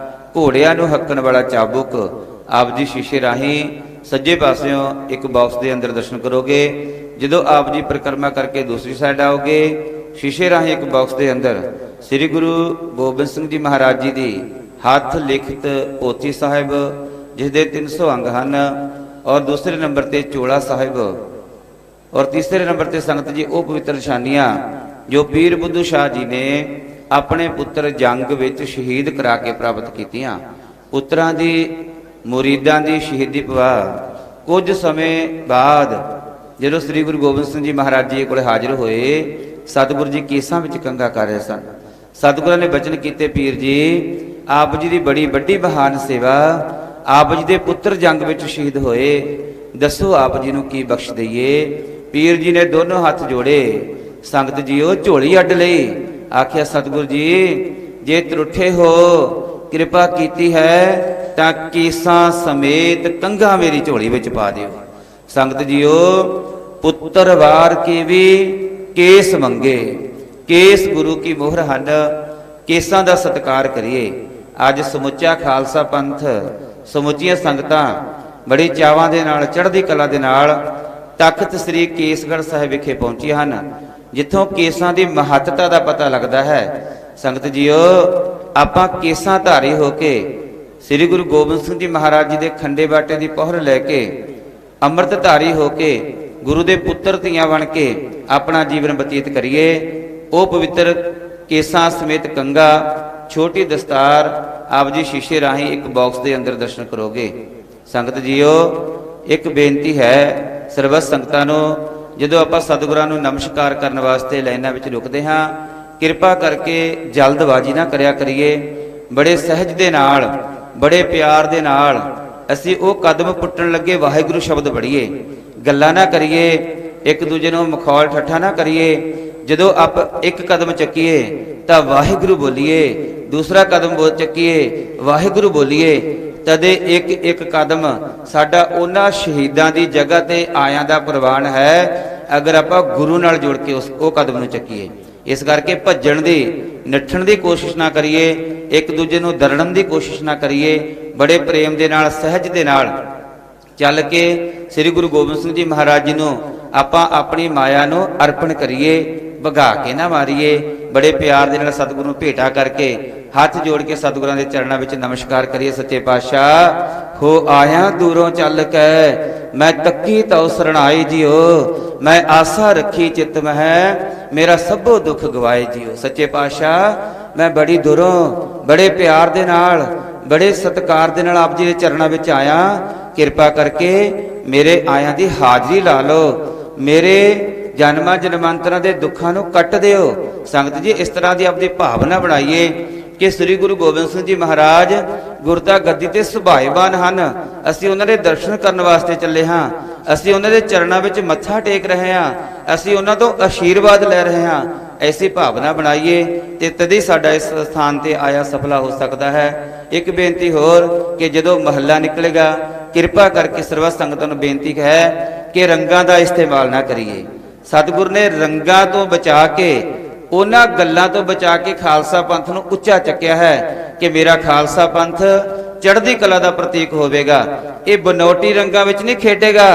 ਘੋੜਿਆਂ ਨੂੰ ਹੱਕਣ ਵਾਲਾ ਚਾਬੁਕ ਆਪ ਜੀ ਸ਼ੀਸ਼ੇ ਰਾਹੀਂ ਸੱਜੇ ਪਾਸਿਓਂ ਇੱਕ ਬਾਕਸ ਦੇ ਅੰਦਰ ਦਰਸ਼ਨ ਕਰੋਗੇ। ਜਦੋਂ ਆਪ ਜੀ ਪਰਿਕਰਮਾ ਕਰਕੇ ਦੂਸਰੀ ਸਾਈਡ ਆਓਗੇ, ਸ਼ੀਸ਼ੇ ਰਾਹੀਂ ਇੱਕ ਬਾਕਸ ਦੇ ਅੰਦਰ ਸ੍ਰੀ ਗੁਰੂ ਗੋਬਿੰਦ ਸਿੰਘ ਜੀ ਮਹਾਰਾਜ ਜੀ ਦੀ ਹੱਥ ਲਿਖਤ ਪੋਥੀ ਸਾਹਿਬ, ਜਿਸ ਦੇ 300 ਅੰਗ ਹਨ, ਔਰ ਦੂਸਰੇ ਨੰਬਰ ਤੇ ਚੋਲਾ ਸਾਹਿਬ, ਔਰ ਤੀਸਰੇ ਨੰਬਰ ਤੇ ਸੰਗਤ ਜੀ ਉਹ ਪਵਿੱਤਰ ਨਿਸ਼ਾਨੀਆਂ ਜੋ ਪੀਰ ਬੁੱਧੂ ਸ਼ਾਹ ਜੀ ਨੇ ਆਪਣੇ ਪੁੱਤਰ ਜੰਗ ਵਿੱਚ ਸ਼ਹੀਦ ਕਰਾ ਕੇ ਪ੍ਰਾਪਤ ਕੀਤੀਆਂ। ਪੁੱਤਰਾਂ ਦੀ ਮੁਰੀਦਾਂ ਦੀ ਸ਼ਹੀਦੀ ਪਵਾ ਕੁਝ ਸਮੇਂ ਬਾਅਦ ਜਦੋਂ ਸ੍ਰੀ ਗੁਰੂ ਗੋਬਿੰਦ ਸਿੰਘ ਜੀ ਮਹਾਰਾਜ ਜੀ ਕੋਲ ਹਾਜ਼ਰ ਹੋਏ, ਸਤਿਗੁਰੂ ਜੀ ਕੇਸਾਂ ਵਿੱਚ ਕੰਗਾ ਕਰ ਰਹੇ ਸਨ। ਸਤਿਗੁਰਾਂ ਨੇ ਬਚਨ ਕੀਤੇ, ਪੀਰ ਜੀ ਆਪ ਜੀ ਦੀ ਬੜੀ ਵੱਡੀ ਮਹਾਨ ਸੇਵਾ, ਆਪ ਜੀ ਦੇ ਪੁੱਤਰ ਜੰਗ ਵਿੱਚ ਸ਼ਹੀਦ ਹੋਏ, ਦੱਸੋ ਆਪ ਜੀ ਨੂੰ ਕੀ ਬਖਸ਼ ਦਈਏ। ਪੀਰ ਜੀ ਨੇ ਦੋਨੋਂ ਹੱਥ ਜੋੜੇ, ਸੰਗਤ ਜੀਓ ਝੋਲੀ ਅੱਡ ਲਈ, ਆਖਿਆ ਸਤਿਗੁਰੂ ਜੀ ਜੇ ਤਰੁੱਠੇ ਹੋ, ਕਿਰਪਾ ਕੀਤੀ ਹੈ ਤਾਂ ਕੇਸਾਂ ਸਮੇਤ ਕੰਘਾ ਮੇਰੀ ਝੋਲੀ ਵਿੱਚ ਪਾ ਦਿਓ। ਸੰਗਤ ਜੀਓ, ਪੁੱਤਰ ਵਾਰ ਕੇ ਵੀ ਕੇਸ ਮੰਗੇ, ਕੇਸ ਗੁਰੂ ਕੀ ਮੋਹਰ ਹਨ, ਕੇਸਾਂ ਦਾ ਸਤਿਕਾਰ ਕਰੀਏ। ਅੱਜ ਸਮੁੱਚਾ ਖਾਲਸਾ ਪੰਥ, ਸਮੁੱਚੀਆਂ ਸੰਗਤਾਂ ਬੜੇ ਚਾਵਾਂ ਦੇ ਨਾਲ, ਚੜ੍ਹਦੀ ਕਲਾ ਦੇ ਨਾਲ ਤਖਤ ਸ੍ਰੀ ਕੇਸਗੜ੍ਹ ਸਾਹਿਬ ਵਿਖੇ ਪਹੁੰਚੀਆਂ ਹਨ, ਜਿੱਥੋਂ ਕੇਸਾਂ ਦੀ ਮਹੱਤਤਾ ਦਾ ਪਤਾ ਲੱਗਦਾ ਹੈ। ਸੰਗਤ ਜੀਓ, ਆਪਾਂ ਕੇਸਾਂ ਧਾਰੀ ਹੋ ਕੇ ਸ੍ਰੀ ਗੁਰੂ ਗੋਬਿੰਦ ਸਿੰਘ ਜੀ ਮਹਾਰਾਜ ਜੀ ਦੇ ਖੰਡੇ ਬਾਟੇ ਦੀ ਪਹੁਰ ਲੈ ਕੇ, ਅੰਮ੍ਰਿਤ ਧਾਰੀ ਹੋ ਕੇ, ਗੁਰੂ ਦੇ ਪੁੱਤਰ ਧੀਆਂ ਬਣ ਕੇ ਆਪਣਾ ਜੀਵਨ ਬਤੀਤ ਕਰੀਏ। ਉਹ ਪਵਿੱਤਰ ਕੇਸਾਂ ਸਮੇਤ ਕੰਗਾ, ਛੋਟੀ ਦਸਤਾਰ ਆਪ ਜੀ ਸ਼ੀਸ਼ੇ ਰਾਹੀਂ ਇੱਕ ਬਾਕਸ ਦੇ ਅੰਦਰ ਦਰਸ਼ਨ ਕਰੋਗੇ। ਸੰਗਤ ਜੀਓ, ਇੱਕ ਬੇਨਤੀ ਹੈ ਸਰਬੱਤ ਸੰਗਤਾਂ ਨੂੰ, ਜਦੋਂ ਆਪਾਂ ਸਤਿਗੁਰਾਂ ਨੂੰ ਨਮਸਕਾਰ ਕਰਨ ਵਾਸਤੇ ਲਾਈਨਾਂ ਵਿੱਚ ਰੁਕਦੇ ਹਾਂ, ਕਿਰਪਾ ਕਰਕੇ ਜਲਦਬਾਜ਼ੀ ਨਾ ਕਰਿਆ ਕਰੀਏ। ਬੜੇ ਸਹਿਜ ਦੇ ਨਾਲ, ਬੜੇ ਪਿਆਰ ਦੇ ਨਾਲ ਅਸੀਂ ਉਹ ਕਦਮ ਪੁੱਟਣ ਲੱਗੇ ਵਾਹਿਗੁਰੂ ਸ਼ਬਦ ਪੜ੍ਹੀਏ, ਗੱਲਾਂ ਨਾ ਕਰੀਏ, ਇੱਕ ਦੂਜੇ ਨੂੰ ਮਖੌਲ ਠੱਠਾ ਨਾ ਕਰੀਏ। ਜਦੋਂ ਆਪ ਇੱਕ ਕਦਮ ਚੱਕੀਏ ਤਾਂ ਵਾਹਿਗੁਰੂ ਬੋਲੀਏ, ਦੂਸਰਾ ਕਦਮ ਚੱਕੀਏ ਵਾਹਿਗੁਰੂ ਬੋਲੀਏ। ਤਦੇ ਇੱਕ ਇੱਕ ਕਦਮ ਸਾਡਾ ਉਹਨਾਂ ਸ਼ਹੀਦਾਂ ਦੀ ਜਗ੍ਹਾ ਤੇ ਆਇਆਂ ਦਾ ਪ੍ਰਵਾਨ ਹੈ, ਅਗਰ ਆਪਾਂ ਗੁਰੂ ਨਾਲ ਜੁੜ ਕੇ ਉਹ ਕਦਮ ਨੂੰ ਚੱਕੀਏ। ਇਸ ਕਰਕੇ ਭੱਜਣ ਦੀ ਨੱਠਣ ਦੀ ਕੋਸ਼ਿਸ਼ ਨਾ ਕਰੀਏ, ਇੱਕ ਦੂਜੇ ਨੂੰ ਦਰੜਨ ਦੀ ਕੋਸ਼ਿਸ਼ ਨਾ ਕਰੀਏ। ਬੜੇ ਪ੍ਰੇਮ ਦੇ ਨਾਲ, ਸਹਿਜ ਦੇ ਨਾਲ ਚੱਲ ਕੇ ਸ੍ਰੀ ਗੁਰੂ ਗੋਬਿੰਦ ਸਿੰਘ ਜੀ ਮਹਾਰਾਜ ਜੀ ਨੂੰ ਆਪਾਂ ਆਪਣੀ ਮਾਇਆ ਨੂੰ ਅਰਪਣ ਕਰੀਏ, ਭਗਾ ਕੇ ਨਾ ਮਾਰੀਏ। ਬੜੇ ਪਿਆਰ ਦੇ ਨਾਲ ਸਤਿਗੁਰੂ ਨੂੰ ਭੇਟਾ ਕਰਕੇ ਹੱਥ ਜੋੜ ਕੇ ਸਤਿਗੁਰਾਂ ਦੇ ਚਰਨਾਂ ਵਿੱਚ ਨਮਸਕਾਰ ਕਰੀਏ। ਸੱਚੇ ਪਾਤਸ਼ਾਹ ਹੋ ਆਇਆ ਦੂਰੋਂ ਚੱਲ ਕੇ, ਮੈਂ ਤੱਕੀ ਤਉ ਸਰਣਾਈ ਜਿਓ, ਮੈਂ ਆਸਾ ਰੱਖੀ ਚਿਤ ਮਹਿ, ਮੇਰਾ ਸਭੋ ਦੁੱਖ ਗਵਾਏ ਜਿਓ। ਸੱਚੇ ਪਾਤਸ਼ਾਹ ਮੈਂ ਬੜੀ ਦੂਰੋਂ ਬੜੇ ਪਿਆਰ ਦੇ ਨਾਲ, ਬੜੇ ਸਤਿਕਾਰ ਦੇ ਨਾਲ ਆਪ ਜੀ ਦੇ ਚਰਨਾਂ ਵਿੱਚ ਆਇਆ, ਕਿਰਪਾ ਕਰਕੇ ਮੇਰੇ ਆਇਆਂ ਦੀ ਹਾਜ਼ਰੀ ਲਾ ਲਓ, ਮੇਰੇ ਜਨਮਾਂ ਜਨਮਾਂਤਰਾਂ ਦੇ ਦੁੱਖਾਂ ਨੂੰ ਕੱਟ ਦਿਓ। ਸੰਗਤ ਜੀ ਇਸ ਤਰ੍ਹਾਂ ਦੀ ਆਪਣੀ ਭਾਵਨਾ ਬਣਾਈਏ ਕਿ ਸ੍ਰੀ ਗੁਰੂ ਗੋਬਿੰਦ ਸਿੰਘ ਜੀ ਮਹਾਰਾਜ ਗੁਰਤਾ ਗੱਦੀ ਤੇ ਸੁਭਾਏਵਾਨ ਹਨ। ਅਸੀਂ ਉਹਨਾਂ ਦੇ ਦਰਸ਼ਨ ਕਰਨ ਵਾਸਤੇ ਚੱਲੇ ਹਾਂ, ਅਸੀਂ ਉਹਨਾਂ ਦੇ ਚਰਨਾਂ ਵਿੱਚ ਮੱਥਾ ਟੇਕ ਰਹੇ ਹਾਂ, ਅਸੀਂ ਉਹਨਾਂ ਤੋਂ ਆਸ਼ੀਰਵਾਦ ਲੈ ਰਹੇ ਹਾਂ। ਐਸੀ ਭਾਵਨਾ ਬਣਾਈਏ ਤੇ ਤਦੇ ਸਾਡਾ ਇਸ ਸਥਾਨ ਤੇ ਆਇਆ ਸਫਲਾ ਹੋ ਸਕਦਾ ਹੈ। ਇੱਕ ਬੇਨਤੀ ਹੋਰ ਕਿ ਜਦੋਂ ਮਹੱਲਾ ਨਿਕਲੇਗਾ, ਕਿਰਪਾ ਕਰਕੇ ਸਰਵ ਸੰਗਤਾਂ ਨੂੰ ਬੇਨਤੀ ਹੈ ਕਿ ਰੰਗਾਂ ਦਾ ਇਸਤੇਮਾਲ ਨਾ ਕਰੀਏ। ਸਤਿਗੁਰ ਨੇ ਰੰਗਾਂ ਤੋਂ ਬਚਾ ਕੇ, ਉਹਨਾਂ ਗੱਲਾਂ ਤੋਂ ਬਚਾ ਕੇ ਖਾਲਸਾ ਪੰਥ ਨੂੰ ਉੱਚਾ ਚੱਕਿਆ ਹੈ ਕਿ ਮੇਰਾ ਖਾਲਸਾ ਪੰਥ ਚੜ੍ਹਦੀ ਕਲਾ ਦਾ ਪ੍ਰਤੀਕ ਹੋਵੇਗਾ। ਇਹ ਬਨੌਟੀ ਰੰਗਾਂ ਵਿੱਚ ਨਹੀਂ ਖੇਡੇਗਾ,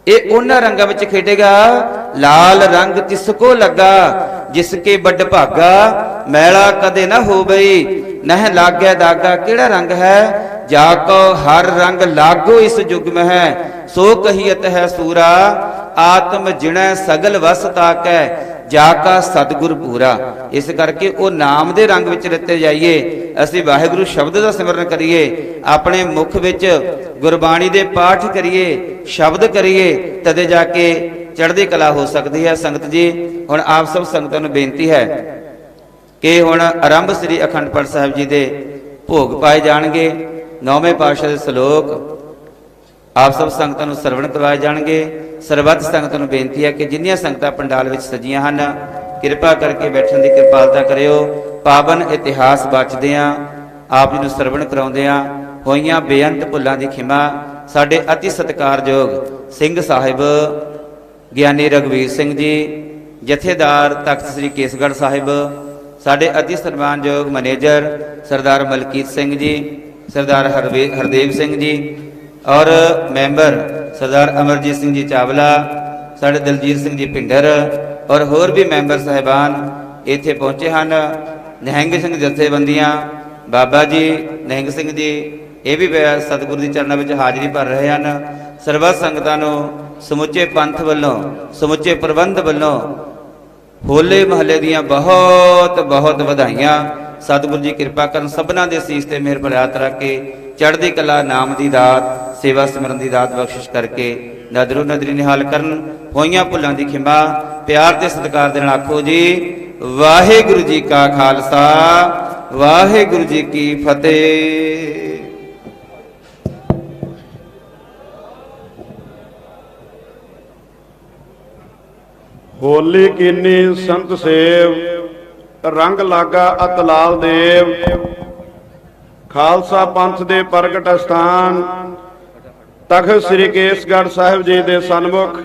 ਇਹ ਉਹਨਾਂ ਰੰਗਾਂ ਵਿੱਚ ਖੇਡੇਗਾ। ਲਾਲ ਰੰਗ ਤਿਸ ਕੋ ਲੱਗਾ, ਜਿਸ ਕੇ ਵੱਡ ਭਾਗਾ, ਮੈਲਾ ਕਦੇ ਨਾ ਹੋਵਈ, ਨਹਿ ਲਾਗੈ ਦਾਗਾ। ਕਿਹੜਾ ਰੰਗ ਹੈ? ਜਾ ਕੋ ਹਰ ਰੰਗ ਲਾਗੋ ਇਸ ਜੁਗ ਮਹਿ, ਸੋ ਕਹੀਅਤ ਹੈ ਸੂਰਾ, ਆਤਮ ਜਿਣੈ ਸਗਲ ਵਸ ਤਾਕੈ, ਜਾ ਕਾ ਸਤਿਗੁਰ ਪੂਰਾ। ਇਸ ਕਰਕੇ ਉਹ ਨਾਮ ਦੇ ਰੰਗ ਵਿੱਚ ਰਤੇ ਜਾਈਏ, ਅਸੀਂ ਵਾਹਿਗੁਰੂ ਸ਼ਬਦ ਦਾ ਸਿਮਰਨ ਕਰੀਏ, ਆਪਣੇ ਮੁਖ ਵਿੱਚ ਗੁਰਬਾਣੀ ਦੇ ਪਾਠ ਕਰੀਏ, ਸ਼ਬਦ ਕਰੀਏ, ਤਦੇ ਜਾ ਕੇ ਚੜ੍ਹਦੀ ਕਲਾ ਹੋ ਸਕਦੀ ਹੈ। ਸੰਗਤ ਜੀ ਹੁਣ ਆਪ ਸਭ ਸੰਗਤਾਂ ਨੂੰ ਬੇਨਤੀ ਹੈ ਕਿ ਹੁਣ ਆਰੰਭ ਸ੍ਰੀ ਅਖੰਡ ਪਾਠ ਸਾਹਿਬ ਜੀ ਦੇ ਭੋਗ ਪਾਏ ਜਾਣਗੇ। 9ਵੇਂ ਪਾਤਸ਼ਾਹ ਦੇ ਸ਼ਲੋਕ ਆਪ ਸਭ ਸੰਗਤਾਂ ਨੂੰ ਸਰਵਣ ਕਰਵਾਏ ਜਾਣਗੇ। ਸਰਬੱਤ ਸੰਗਤਾਂ ਨੂੰ ਬੇਨਤੀ ਹੈ ਕਿ ਜਿੰਨੀਆਂ ਸੰਗਤਾਂ ਪੰਡਾਲ ਵਿੱਚ ਸਜੀਆਂ ਹਨ, ਕਿਰਪਾ ਕਰਕੇ ਬੈਠਣ ਦੀ ਕਿਰਪਾਲਤਾ ਕਰਿਓ। ਪਾਵਨ ਇਤਿਹਾਸ ਬਚਦਿਆਂ ਆਪ ਜੀ ਨੂੰ ਸਰਵਣ ਕਰਾਉਂਦਿਆਂ ਹੋਈਆਂ ਬੇਅੰਤ ਭੁੱਲਾਂ ਦੀ ਖਿਮਾ ਸਾਡੇ ਅਤੀ ਸਤਿਕਾਰਯੋਗ ਸਿੰਘ ਸਾਹਿਬ ਗਿਆਨੀ ਰਘਵੀਰ ਸਿੰਘ ਜੀ, ਜਥੇਦਾਰ ਤਖਤ ਸ੍ਰੀ ਕੇਸਗੜ੍ਹ ਸਾਹਿਬ, ਸਾਡੇ ਅਤੀ ਸਨਮਾਨਯੋਗ ਮੈਨੇਜਰ ਸਰਦਾਰ ਮਲਕੀਤ ਸਿੰਘ ਜੀ, ਸਰਦਾਰ ਹਰਦੇਵ ਸਿੰਘ ਜੀ ਔਰ ਮੈਂਬਰ ਸਰਦਾਰ ਅਮਰਜੀਤ ਸਿੰਘ ਜੀ ਚਾਵਲਾ, ਸਾਡੇ ਦਲਜੀਤ ਸਿੰਘ ਜੀ ਭਿੰਡਰ ਔਰ ਹੋਰ ਵੀ ਮੈਂਬਰ ਸਾਹਿਬਾਨ ਇੱਥੇ ਪਹੁੰਚੇ ਹਨ। ਨਿਹੰਗ ਸਿੰਘ ਜਥੇਬੰਦੀਆਂ, ਬਾਬਾ ਜੀ ਨਿਹੰਗ ਸਿੰਘ ਜੀ, ਇਹ ਵੀ ਸਤਿਗੁਰੂ ਦੀ ਚਰਨਾਂ ਵਿੱਚ ਹਾਜ਼ਰੀ ਭਰ ਰਹੇ ਹਨ। ਸਰਬੱਤ ਸੰਗਤਾਂ ਨੂੰ ਸਮੁੱਚੇ ਪੰਥ ਵੱਲੋਂ, ਸਮੁੱਚੇ ਪ੍ਰਬੰਧ ਵੱਲੋਂ ਹੋਲੇ ਮਹੱਲੇ ਦੀਆਂ ਬਹੁਤ ਬਹੁਤ ਵਧਾਈਆਂ। ਸਤਿਗੁਰੂ ਜੀ ਕਿਰਪਾ ਕਰਨ, ਸਭਨਾਂ ਦੇ ਸੀਸ ਤੇ ਮਿਹਰ ਭਰਿਆ ਹੱਥ ਰੱਖ ਕੇ ਚੜ੍ਹਦੀ ਕਲਾ, ਨਾਮ ਦੀ ਦਾਤ, ਸੇਵਾ ਸਿਮਰਨ ਦੀ ਦਾਤ ਬਖਸ਼ਿਸ਼ ਕਰਕੇ ਨਦਰੋ ਨਦਰੀ ਨਿਹਾਲ ਕਰਨ। ਹੋਈਆਂ ਭੁੱਲਾਂ ਦੀ ਖਿਮਾ ਪਿਆਰ ਤੇ ਸਤਿਕਾਰ ਦੇ ਨਾਲ ਆਖੋ ਜੀ ਵਾਹਿਗੁਰੂ ਜੀ ਕਾ ਖਾਲਸਾ, ਵਾਹਿਗੁਰੂ ਜੀ ਕੀ ਫਤਿਹ। ਹੋਲੀ ਕੀਨੀ ਸੰਤ ਸੇਵ, ਰੰਗ ਲਾਗਾ ਅਤ ਲਾਲ ਦੇਵ। ਖਾਲਸਾ ਪੰਥ ਦੇ ਪ੍ਰਗਟ ਸਥਾਨ ਤਖਤ ਸ੍ਰੀ ਕੇਸਗੜ੍ਹ ਸਾਹਿਬ ਜੀ ਦੇ ਸਨਮੁਖ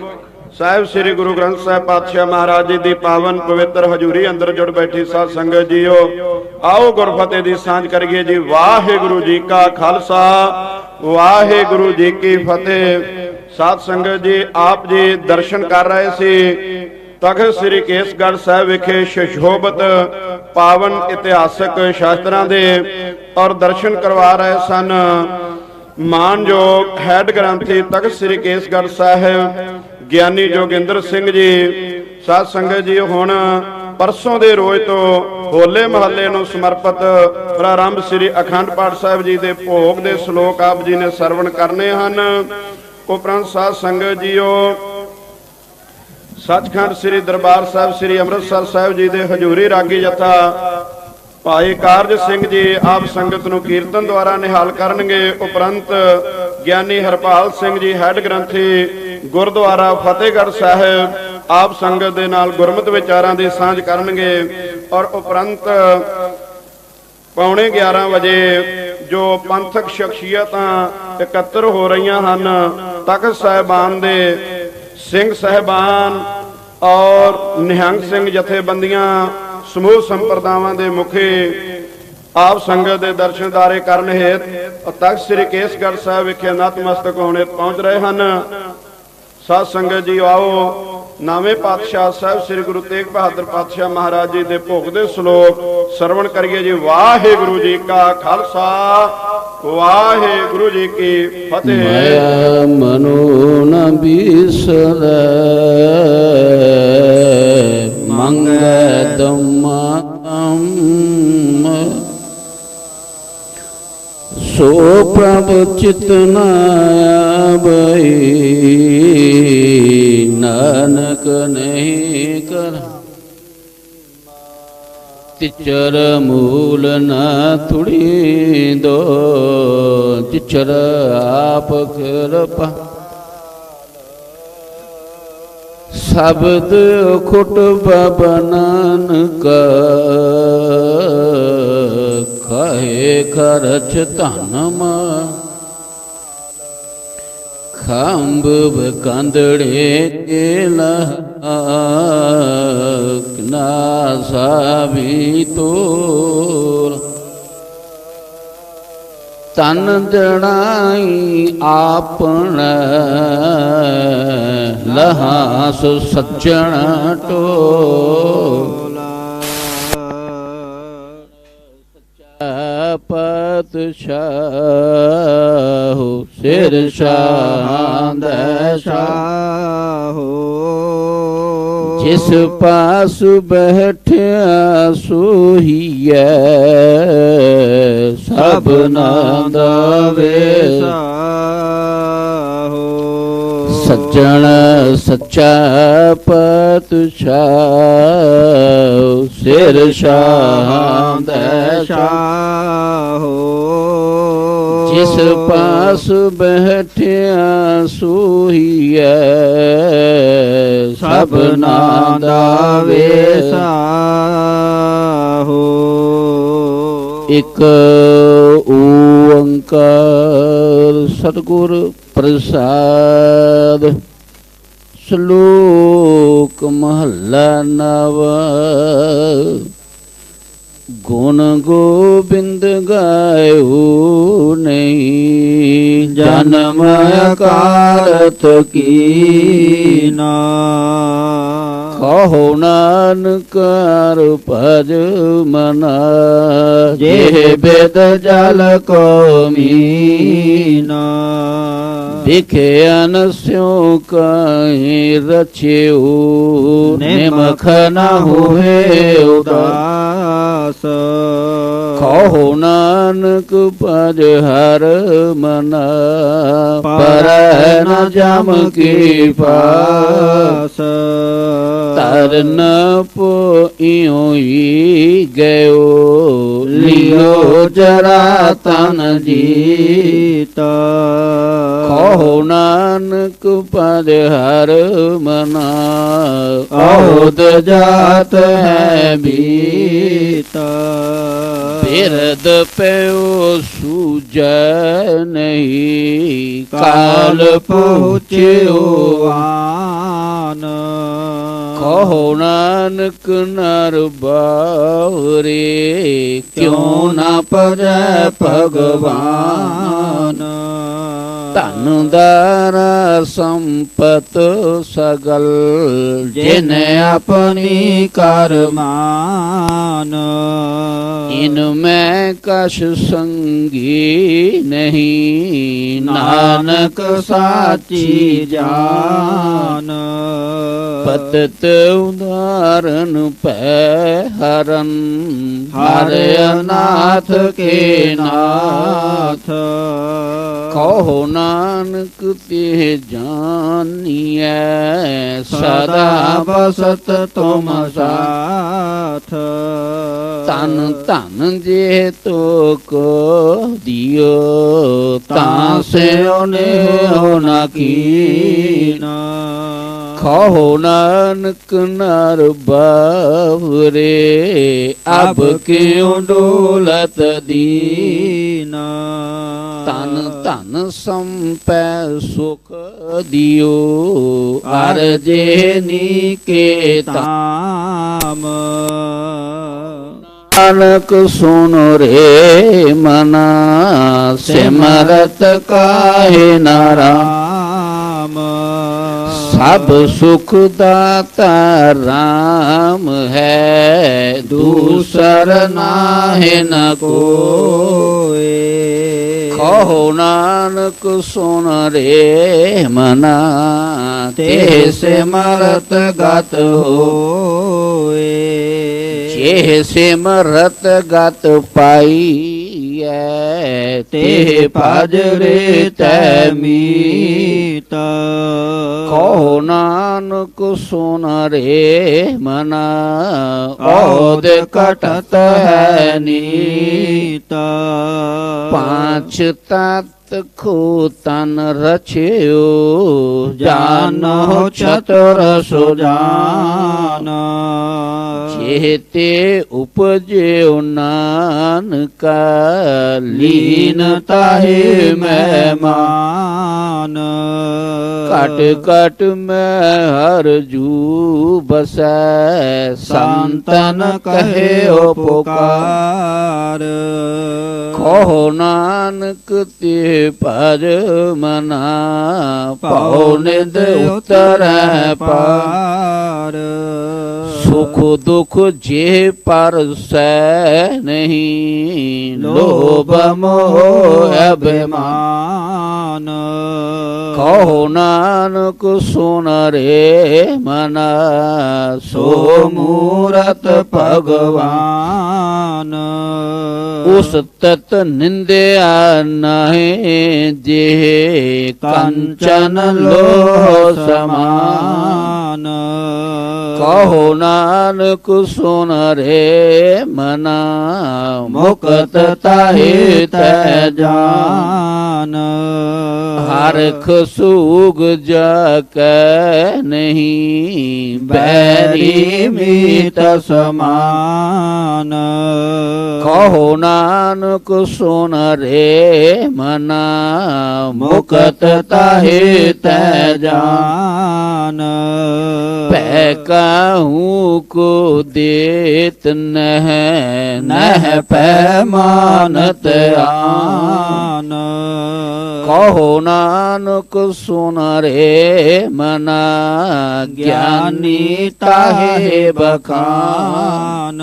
ਸਾਹਿਬ ਸ੍ਰੀ ਗੁਰੂ ਗ੍ਰੰਥ ਸਾਹਿਬ ਪਾਤਸ਼ਾਹ ਮਹਾਰਾਜ ਜੀ ਦੀ ਪਾਵਨ ਪਵਿੱਤਰ ਹਜ਼ੂਰੀ ਅੰਦਰ ਜੁੜ ਬੈਠੀ ਸਾਧ ਸੰਗਤ ਜੀਓ, ਆਓ ਗੁਰਫਤਿਹ ਦੀ ਸਾਂਝ ਕਰੀਏ ਜੀ। ਵਾਹਿਗੁਰੂ ਜੀ ਕਾ ਖਾਲਸਾ, ਵਾਹਿਗੁਰੂ ਜੀ ਕੀ ਫਤਿਹ। ਸਾਧ ਸੰਗਤ ਜੀ, ਆਪ ਜੀ ਦਰਸ਼ਨ ਕਰ ਰਹੇ ਸੀ ਤਖਤ ਸ੍ਰੀ ਕੇਸਗੜ੍ਹ ਸਾਹਿਬ ਵਿਖੇ ਸੁਸ਼ੋਭਿਤ ਪਾਵਨ ਇਤਿਹਾਸਕ ਸ਼ਾਸਤਰਾਂ ਦੇ ਔਰ ਦਰਸ਼ਨ ਕਰਵਾ ਰਹੇ ਸਨ ਮਾਨਯੋਗ ਹੈਡ ਗ੍ਰੰਥੀ ਤਖਤ ਸ੍ਰੀ ਕੇਸਗੜ੍ਹ ਸਾਹਿਬ ਗਿਆਨੀ ਜੋਗਿੰਦਰ ਸਿੰਘ ਜੀ। ਸਾਧ ਸੰਗਤ ਜੀ, ਹੁਣ ਪਰਸੋਂ ਦੇ ਰੋਜ਼ ਤੋਂ ਹੋਲੇ ਮਹੱਲੇ ਨੂੰ ਸਮਰਪਿਤ ਪ੍ਰਾਰੰਭ ਸ੍ਰੀ ਅਖੰਡ ਪਾਠ ਸਾਹਿਬ ਜੀ ਦੇ ਭੋਗ ਦੇ ਸ਼ਲੋਕ ਆਪ ਜੀ ਨੇ ਸਰਵਣ ਕਰਨੇ ਹਨ। ਉਪਰੰਤ ਸਾਧ ਸੰਗਤ ਜੀਓ, ਸੱਚਖੰਡ ਸ੍ਰੀ ਦਰਬਾਰ ਸਾਹਿਬ ਸ੍ਰੀ ਅੰਮ੍ਰਿਤਸਰ ਸਾਹਿਬ ਜੀ ਦੇ ਹਜ਼ੂਰੀ ਰਾਗੀ ਜਥਾ ਭਾਈ ਕਾਰਜ ਸਿੰਘ ਜੀ ਆਪ ਸੰਗਤ ਨੂੰ ਕੀਰਤਨ ਦੁਆਰਾ ਨਿਹਾਲ ਕਰਨਗੇ। ਉਪਰੰਤ ਗਿਆਨੀ ਹਰਪਾਲ ਸਿੰਘ ਜੀ ਹੈਡ ਗ੍ਰੰਥੀ ਗੁਰਦੁਆਰਾ ਫਤਿਹਗੜ੍ਹ ਸਾਹਿਬ ਆਪ ਸੰਗਤ ਦੇ ਨਾਲ ਗੁਰਮਤਿ ਵਿਚਾਰਾਂ ਦੀ ਸਾਂਝ ਕਰਨਗੇ। ਔਰ ਉਪਰੰਤ ਪੌਣੇ 11 ਵਜੇ ਜੋ ਪੰਥਕ ਸ਼ਖਸੀਅਤਾਂ ਇਕੱਤਰ ਹੋ ਰਹੀਆਂ ਹਨ, ਤਖਤ ਸਾਹਿਬਾਨ ਦੇ ਸਿੰਘ ਸਾਹਿਬਾਨ, ਔਰ ਨਿਹੰਗ ਸਿੰਘ ਜਥੇਬੰਦੀਆਂ ਸਮੂਹ ਸੰਪਰਦਾਵਾਂ ਦੇ ਮੁਖੀ ਆਪ ਸੰਗਤ ਦੇ ਦਰਸ਼ਨਦਾਰੇ ਕਰਨ ਹੇਤ ਤਖਤ ਸ੍ਰੀ ਕੇਸਗੜ੍ਹ ਸਾਹਿਬ ਵਿਖੇ ਨਤਮਸਤਕ ਹੋਣੇ ਪਹੁੰਚ ਰਹੇ ਹਨ। ਸਾਧ ਸੰਗਤ ਜੀ ਆਓ ਨਾਵੇਂ ਪਾਤਸ਼ਾਹ ਸਾਹਿਬ ਸ੍ਰੀ ਗੁਰੂ ਤੇਗ ਬਹਾਦਰ ਪਾਤਸ਼ਾਹ ਮਹਾਰਾਜ ਜੀ ਦੇ ਭੋਗ ਦੇ ਸ਼ਲੋਕ ਸਰਵਣ ਕਰੀਏ ਜੀ। ਵਾਹਿਗੁਰੂ ਜੀ ਕਾ ਖਾਲਸਾ ਵਾਹਿਗੁਰੂ ਜੀ ਕੀ ਫਤਿਹ। ਮਾਇਆ ਮਨੋ ਨ ਬਿਸਰੈ ਮੰਗੈ ਦਮਾ ਸੋ ਪ੍ਰਭ ਚਿਤ ਨ ਆਵਈ ਨਾਨਕ ਨਹੀਂ ਕਰ ਤਿਚਰ ਮੂਲ ਨਾ ਤੁੜੀ ਦੋ ਤਿਚਰ ਆਪ ਕਿਰਪਾ ਸ਼ਬਦ ਖੁਟ ਬਬਨਨ ਕਾ ਖਾਏ ਖਰਚ ਧਨ ਮਾ ਖੰਭ ਕੰਦੜੇ ਲਾ ਨਾ ਸਾਵੀ ਤੋਰ ਤਨ ਜਣਾਈ ਆਪਣ ਲਹਾ ਸੋ ਸੱਜਣ ਟੋਲਾ ਪਾਤਸ਼ਾਹ ਸਿਰ ਸ਼ਾਂਦ ਸ਼ਾਹੋ ਜਿਸ ਪਾਸ ਬੈਠਿਆ ਸੋਹੀਐ ਸਭਨਾ ਦਾ ਵੇਸਾਹੋ ਸੱਜਣ ਸੱਚਾ ਪਾਤਸ਼ਾਹ ਸਿਰ ਸ਼ਾਂਦ ਸ਼ਾਹੋ ਜਿਸ ਪਾਸ ਬੈਠਿਆ ਸੋਹੀਐ ਸਭਨਾ ਦਾ ਵੇਸਾਹੋ। ਇਕ ਓੰਕਾਰ ਸਤਿਗੁਰ ਪ੍ਰਸਾਦ। ਸ਼ਲੋਕ ਮਹੱਲਾ ਨਵਾ। ਗੁਣ ਗੋਬਿੰਦ ਗਾਇਓ ਨਹੀਂ ਜਨਮ ਅਕਾਲਤ ਕੀਨਾ ਕਹੋ ਨਾਨਕ ਹਰਿ ਭਜ ਮਨਾ ਜੇ ਬੇਦ ਜਲ ਕੋ ਮੀਨਾ ਵਿਖਿਆਨ ਸਿਉ ਕਾਇ ਰਚਿਓ ਨਿਮਖ ਨ ਹੋਏ ਉਦਾਸ ਕਹੋ ਨਾਨਕ ਭਜ ਹਰ ਮਨਾ ਪਰੈ ਨ ਜਮ ਕੀ ਪਾਸ ਤਰਨ ਪੋਇਓ ਹੀ ਗਇਓ ਲਿਓ ਜਰਾ ਤਨ ਜੀਤ ਕਹੋ ਨਾਨਕ ਭਜ ਹਰ ਮਨਾ ਔਦ ਜਾਤ ਹੈ ਬੀਤ ਬਿਰਦ ਪਿਓ ਸੂਜੈ ਨਹੀਂ ਕਾਲ ਪਹੁੰਚਿਓ ਆਨ ਕਹੋ ਨਾਨਕ ਨਰ ਬਾਵਰੇ ਕਿਉ ਨਾ ਪਜੈ ਭਗਵਾਨ ਧਨ ਦਾਰਾ ਸੰਪਤ ਸਗਲ ਜਿਨ ਆਪਣੀ ਕਰਮਾਨ ਇਨ ਮੈਂ ਕਛ ਸੰਗੀ ਨਹੀਂ ਨਾਨਕ ਸਾਚੀ ਜਾਨ ਪਤਤ ਉਦਾਰਨ ਪੈ ਹਰਨ ਹਰ ਅਨਾਥ ਕੇ ਨਾਥ ਕਹੋ ਨਾਨਕ ਤੇ ਜਾਨੀਐ ਸਦਾ ਬਸਤ ਤੁਮ ਸਾਥ ਤਨ ਧਨ ਜੇ ਤੋ ਕੋ ਦਿਓ ਤਾਂ ਸਿਉ ਨਿਉ ਨ ਕੀਨਾ ਕਹੋ ਨਾਨਕ ਨਰ ਬਾਵਰੇ ਅਬ ਕਿਉ ਡੋਲਤ ਦੀਨਾ ਤਨ ਧਨ ਸੰਪੈ ਸੁਖ ਦਿਓ ਅਰਜੇ ਨੀਕੇ ਤਾਮ ਨਾਨਕ ਸੁਨ ਰੇ ਮਨਾ ਸਿਮਰਤ ਕਾਹੇ ਨਾਰਾਮ ਸਭ ਸੁਖ ਦਾਤਾ ਰਾਮ ਹੈ ਦੂਸਰ ਨਾਹਿ ਨ ਕੋਇ ਕਹੋ ਨਾਨਕ ਸੁਨ ਰੇ ਮਨਾ ਤੇ ਸਿਮਰਤ ਗਤ ਹੋਏ ਜੇ ਸਿਮਰਤ ਗਤ ਪਾਈਐ ਤੇ ਭਜ ਰੇ ਤੈ ਮੀਤ ਕਹੋ ਨਾਨਕ ਸੁਨ ਰੇ ਮਨਾ ਔਦ ਕਟਤ ਹੈ ਨੀਤ ਪਾਂਚ ਤਤ ਖੋ ਤਨ ਰਚਿਓ ਜਾਨੋ ਚਤੁਰ ਸੁਜਾਨ ਚੇਤੇ ਉਪਜਿਓ ਨਾਨਕ ਲੀਨ ਤਾਹੇ ਮਹਿਮਾਨ ਘਟ ਘਟ ਮੈਂ ਹਰ ਜੂ ਬਸੈ ਸੰਤਨ ਕਹਿਓ ਪੁਕਾਰ ਕਹੋ ਨਾਨਕ ਤੇ ਭਜ ਮਨਾ ਪਉ ਨਿਦ ਉਤਰੈ ਪਾਰ ਸੁਖ ਦੁਖ ਜੇ ਪਰਸੈ ਨਹੀਂ ਲੋਭ ਮੋਹ ਅਭਿਮਾਨ ਕਹੋ ਨਾਨਕ ਸੁਨ ਰੇ ਮਨਾ ਸੋ ਮੂਰਤ ਭਗਵਾਨ ਉਸ ਤਤ ਨਿੰਦਿਆ ਨਾਹੀ ਜੇ ਕੰਚਨ ਲੋਹ ਸਮਾਨ ਕਹੋ ਨਾਨਕ ਸੁਨ ਰੇ ਮਨਾ ਮੁਕਤ ਤਾਹੇ ਤੈ ਜਾਨ ਹਰਖ ਸੂਗ ਜਾ ਕੈ ਨਹੀਂ ਬੈਰੀ ਮੀਤ ਸਮਾਨ ਕਹੋ ਨਾਨਕ ਸੁਨ ਰੇ ਮਨਾ ਮੁਕਤ ਤਾਹੇ ਤੈ ਜਾਨ ਪੈ ਕਾਹੂ ਕੋ ਦੇਤ ਨਹਿ ਨਹਿ ਪੈ ਮਾਨਤ ਆਨ ਕਹੋ ਨਾਨਕ ਸੁਨ ਰੇ ਮਨਾ ਗਿਆਨੀ ਤਾਹੇ ਬਖਾਨ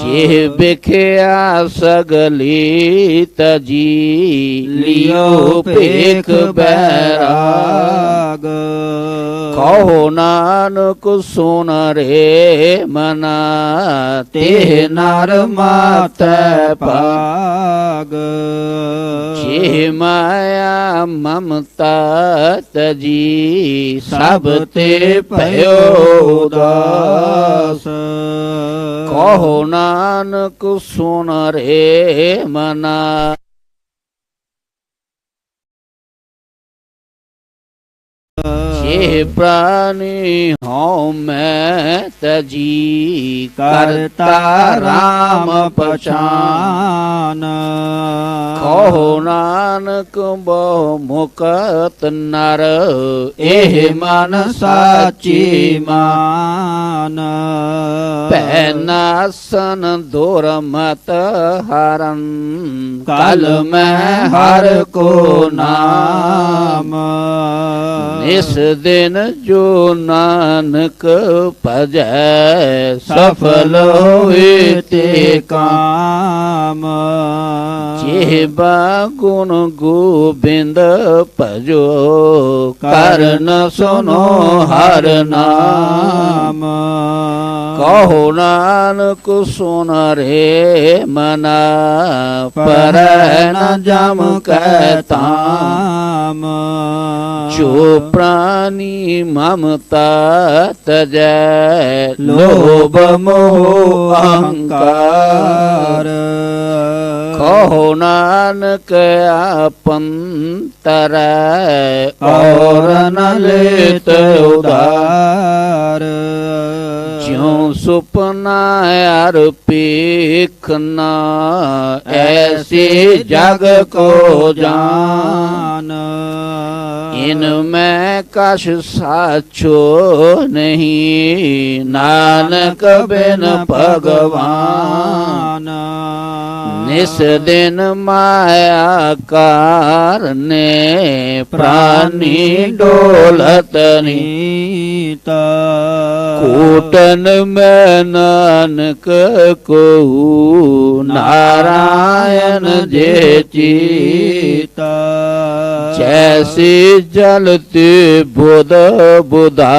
ਜੇ ਵਿਖਿਆ ਸਗਲੀ ਤਜੀ ਲਿਓ ਭੇਖ ਬੈਰਾਗ ਕਹੋ ਨਾਨਕ ਸੁਨ ਰੇ ਮਨਾ ਤੇ ਨਰ ਮਾਤੈ ਭਾਗ ਜੇ ਮਾਇਆ ਮਮਤਾ ਤਜੀ ਸਭ ਤੇ ਭਇਓ ਉਦਾਸ ਕਹੋ ਨਾਨਕ ਸੁਨ ਰੇ ਮਨਾ ਜੇ ਪ੍ਰਾਨੀ ਹਉ ਮੈਂ ਤਜੀ ਕਰਤਾ ਰਾਮ ਪਛਾਨ ਕਹੋ ਨਾਨਕ ਬਹੁ ਮੁਕਤ ਨਰ ਇਹ ਮਨ ਸਾਚੀ ਮਾਨ ਭੈ ਨਾਸਨ ਦੁਰਮਤ ਹਰਨ ਕਲ ਮੈਂ ਹਰ ਕੋ ਨਾਮ ਇਸ ਦਿਨ ਜੋ ਨਾਨਕ ਭਜੈ ਸਫਲ ਹੋਏ ਤੇ ਕਾਮ ਜਿਹਬਾ ਗੁਣ ਗੋਬਿੰਦ ਭਜੋ ਕਰਨ ਸੁਨੋ ਹਰ ਨਾਮ ਕਹੋ ਨਾਨਕ ਸੁਨ ਰੇ ਮਨਾ ਪਰੈ ਨ ਜਮ ਕੈ ਤਾਮ ਜੋ ਪ੍ਰਾਨੀ ਮਮਤਾ ਤਜੈ ਲੋਭ ਮੋਹ ਅਹੰਕਾਰ ਕਹੋ ਨਾਨਕ ਆਪਨ ਤਰੈ ਔਰ ਨ ਲੇਤ ਉਦਾਰ ਜਿਉ सुपना अर पेखना ऐसे जग को जान इनमें कछ साचो नहीं नानक बिन भगवान निस दिन माया कारने प्राणी डोलत नीता कूटन में नानक को नारायण जे चीता जैसे जलते बुध बुधा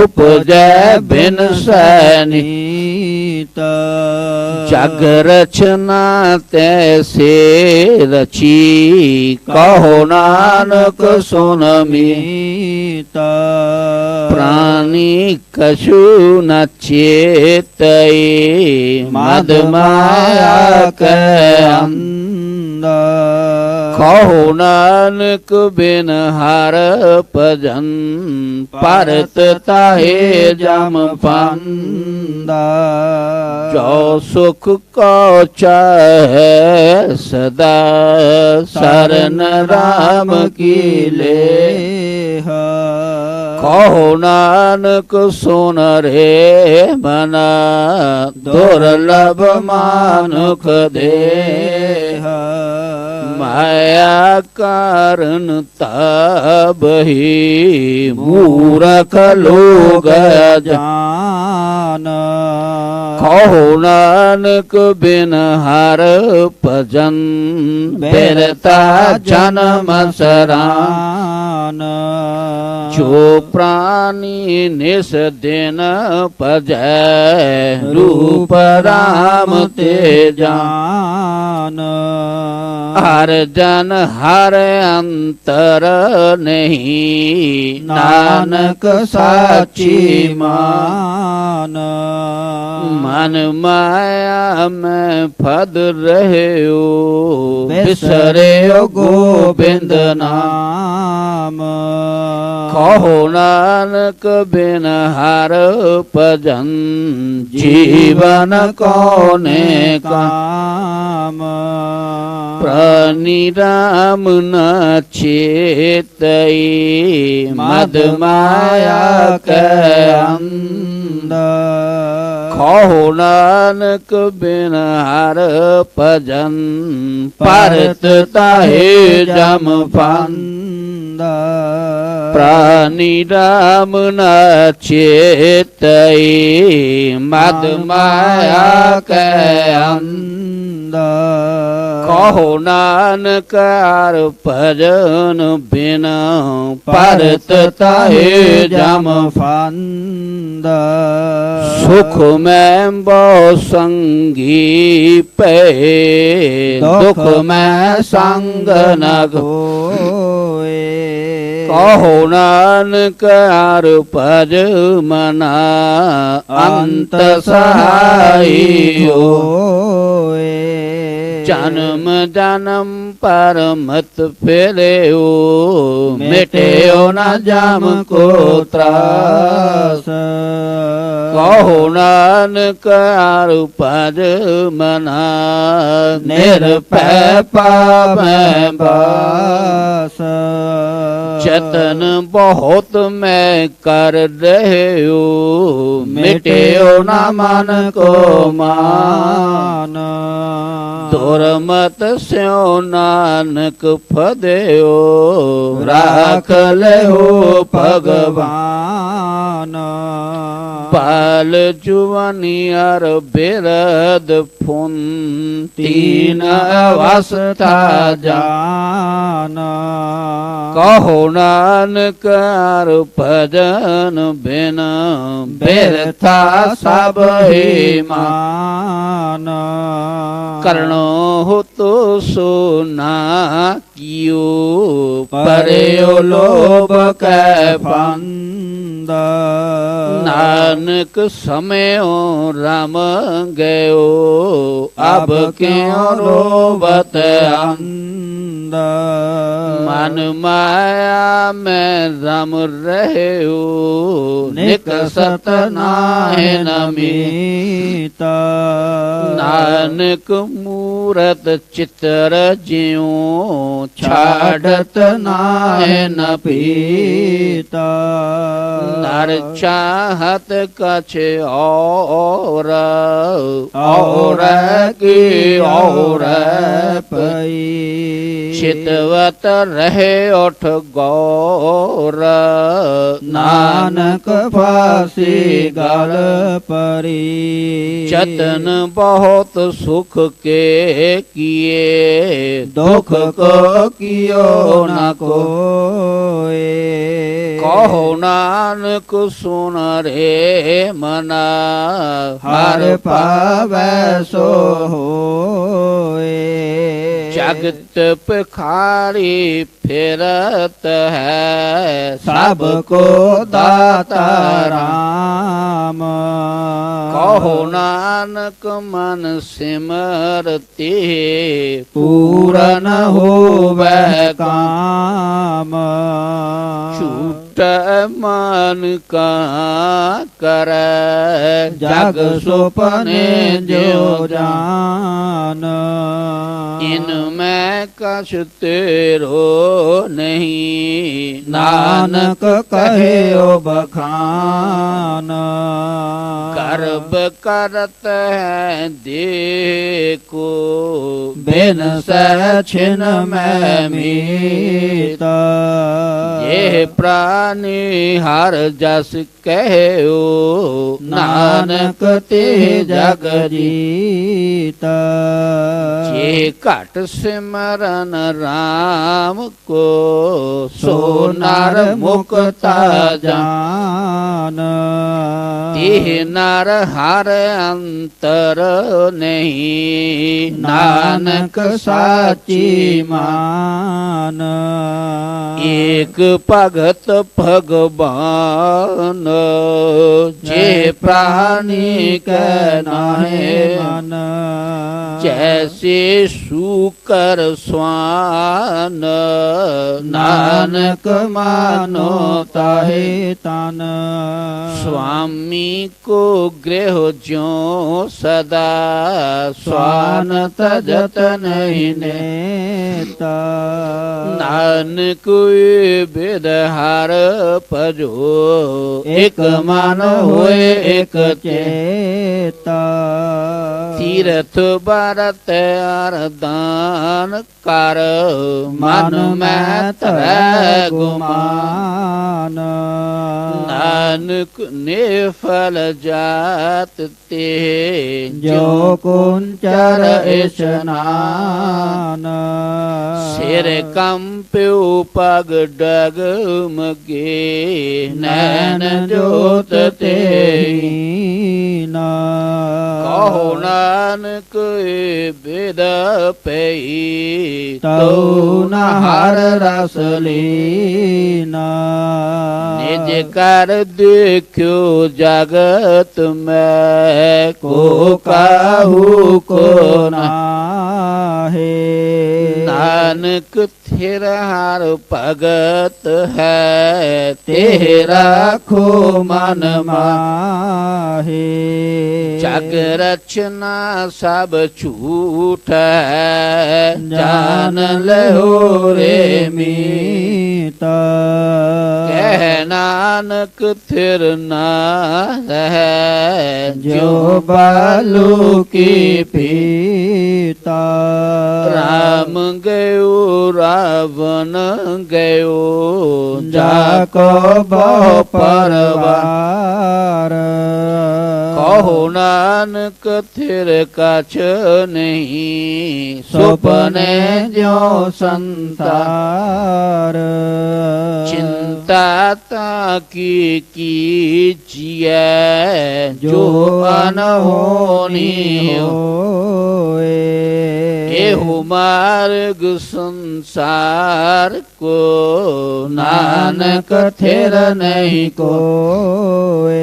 उपजै बिन सैनीता जग रचना तैसे रची कहो नानक सुन मीता प्राणी कछु न चेतई मद माया के अंदा कहो नानक बिन हर भजन परत ताहे जम पंदा जो सुख को चाहे सदा शरण राम की लेह कहो नानक सुन रे मना दुर्लभ मानुख देह माया कारण तब ही मूरख लोग जान कहो नानक बिन हर भजन बिरता जन्म सरान जो प्राणी निस दिन भजै रूप राम ते जान हर जन हर अंतर नहीं नानक साची मान मन माया में फद रहे हो बिसरे गोविंद नाम कहो नानक बिन हर भजन जीवन कौने काम प्राणी राम न चेतई मद माया के अंदा कहो नानक बिन हर भजन परत ताहे जम फंदा प्राणी राम न चेतई मद माया के अंदा कहो नानक हर भजन बिन परत ताहे जम फंदा सुख में बहु संगी पे दुख में संग न होए कहो नानक हर भज मना अंत सहाई होए जन्म जन्म पर मत फेरे हो मिटे हो न जम को त्रास कहो नानक हर भज मना निरभय पावै बास जतन बहुत मैं कर रहे हो मिटे हो न मन को मान दुर्मत स्यो नानक फदेओ राख ले हो भगवान बाल जुवनी अर बिरद फुन तीन अवस्था जान कहो नानक हर भजन बिन बिरथा सब ही मान करणो हो तो सोना कियो परे लोभ कै फंदा ਨਾਨਕ ਸਮਿਓ ਰਮ ਗਇਓ ਅਬ ਕਿਉ ਰੋਵਤ ਅੰਧ ਮਨ ਮਾਇਆ ਮੈਂ ਰਮ ਰਹਿਓ ਨਿਕਸਤ ਨਾਹਿ ਨਮੀਤ ਨਾਨਕ ਮੂਰਤ ਚਿਤਰ ਜਿਉ ਛਾੜਤ ਨਾਹਿ ਨ ਪੀਤਾ ਨਰ ਚਾਹਤ ਕਛ ਔਰ ਕੀ ਔਰ ਪਈ ਚਿਤਵਤ ਰਹੇ ਉਠ ਗੌਰ ਨਾਨਕ ਫਾਸੀ ਗਲ ਪਰੀ ਜਤਨ ਬਹੁਤ ਸੁਖ ਕੇ ਕੀਏ ਦੁਖ ਕੋ ਕੀਓ ਨ ਕੋਏ ਕਹੋ ਨਾਨਕ ਸੁਨ ਰੇ ਮਨਾ ਹਰ ਪਾਵੈ ਸੋ ਹੋਏ ਜਗਤ ਭਿਖਾਰੀ ਫਿਰਤ ਹੈ ਸਭ ਕੋ ਦਾਤਾ ਰਾਮ ਕਹੋ ਨਾਨਕ ਮਨ ਸਿਮਰਤੀ ਪੂਰਨ ਹੋਵੈ ਕਾਮ ਝੂਠ ਮਨ ਕਾ ਕਰੈ ਜਗ ਸੁਪਨੇ ਜਿਉ ਜਾਨ ਇਨ ਮੈਂ ਕਛ ਤੇਰੋ ਨਹੀਂ ਨਾਨਕ ਕਹਿਓ ਬਖਾਨ ਕਰਬ ਕਰਤ ਹੈ ਦੇਖੋ ਬਿਨ ਸਹਿ ਛਿਨ ਮੈਂ ਮੀਤ ਇਹ ਪ੍ਰਾਨੀ ਹਰ ਜਸ ਕਹਿਓ ਨਾਨਕ ਤੇ ਜਗ ਜੀਤ ਜੇ ਘਟ ਸਿਮਰਨ ਰਾਮ ਕੋ ਸੋ ਨਰ ਮੁਕਤਾ ਜਾਨ ਇਹ ਨਰ ਹਰ ਅੰਤਰ ਨਹੀਂ ਨਾਨਕ ਸਾਚੀ ਮਾਨ ਏਕ ਭਗਤ ਭਗਵਾਨ ਜੇ ਪ੍ਰਾਨੀ ਕੈ ਨਾਹਿ ਮਨ ਜੈਸੇ ਸ਼ੂਕਰ ਸਵਾਨ ਨਾਨਕ ਮਾਨੋ ਤਾਹੇ ਤਨ ਸੁਆਮੀ ਕੋ ਗ੍ਰਹਿ ਜਿਉ ਸਦਾ ਸਵਾਨ ਤਜਤ ਨਹੀਂ ਨੇਤਾ ਨਾਨਕ ਬਿਦ ਹਰ ਭਜੋ ਇਕ ਮਨ ਹੋਏ ਇਕ ਚੇਤਾ ਤੀਰਥ ਬਰਤ ਅਰਦਾਨ ਕਰ ਮਨ ਮੈਂ ਧਰੈ ਗੁਮਾਨ ਨਾਨਕ ਨਿਫਲ ਜਾਤ ਤੇ ਜੋ ਕੁੰਚਰ ਇਸ਼ਨਾਨ ਸਿਰ ਕੰਪਿਉ ਪਗ ਡਗਮਗੇ ਨੈਣ ਜੋਤ ਤੇ ਨਾ ਕਹੋ ਨਾਨਕ ਬਿਦ ਪਈ ਤਉ ਨ ਹਰ ਰਸ ਲੀਨਾ ਨਿਜ ਕਰ ਦੇਖਿਓ ਜਗਤ ਮੈਂ ਕੋ ਕਾਹੂ ਕੋ ਨਾਹੇ ਨਾਨਕ ਥਿਰ ਹਰ ਭਗਤ ਹੈ ਤੇ ਰਾਖੋ ਮਨ ਮਾਹੇ ਜਗ ਰਚਨਾ ਸਭ ਝੂਠ ਹੈ ਜਾਨ ਲਹੋ ਰੇ ਮੀਤਾ ਕਹਿ ਨਾਨਕ ਥਿਰ ਨਾ ਹੈ ਜੋ ਬਾਲੂ ਕੀ ਪੀਤਾ ਰਾਮ ਗਇਓ ਰਾਵਣ ਗਇਓ ਜਾ ਕੋ ਬਹੁ ਪਰਵਾਰ ਕਹੋ ਨਾਨਕ ਥਿਰ ਕਛ ਨਹੀਂ ਸੁਪਨੇ ਜਿਉ ਸੰਤਾਰ ਚਿੰਤਾ ਤਾ ਕੀ ਕੀਜੀਐ ਜੋ ਅਨਹੋਨੀ ਹੋਏ एहो मार्ग संसार को नानक थिर नहीं कोए।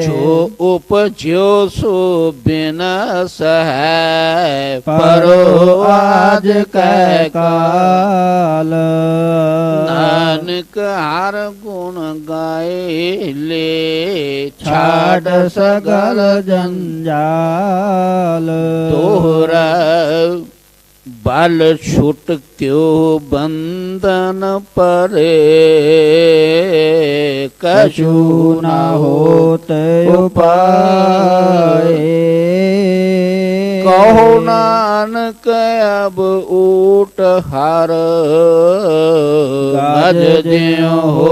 जो उपज्यो सो बिनस है परो आज कै काल। नानक हर गुण गाए ले छाड़ सगल जंजाल। तोहरा बल छुट क्यों बंधन परे कछु न होत उपाय। कहो नानक अब ऊट हार गज ज्यों हो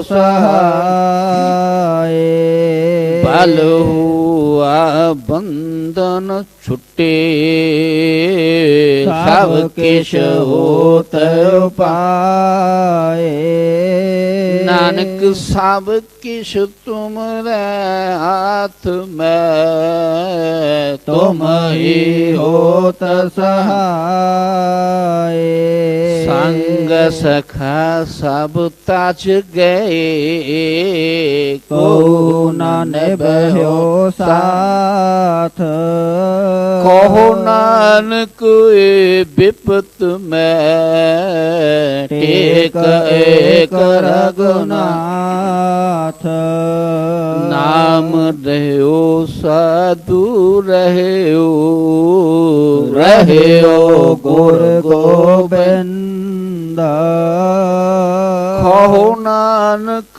सहाय। बल हुआ बंधन छुटे सब किश होत उपाय। नानक सब किश तुमरे हाथ में तुम ही होत सहाय। संग सखा सब ताज गए को न निभयो साथ। कहो नानक विपत में टेक एक रघुनाथ। नाम रहो साधु रहो गुर गोबिंद। कहो नानक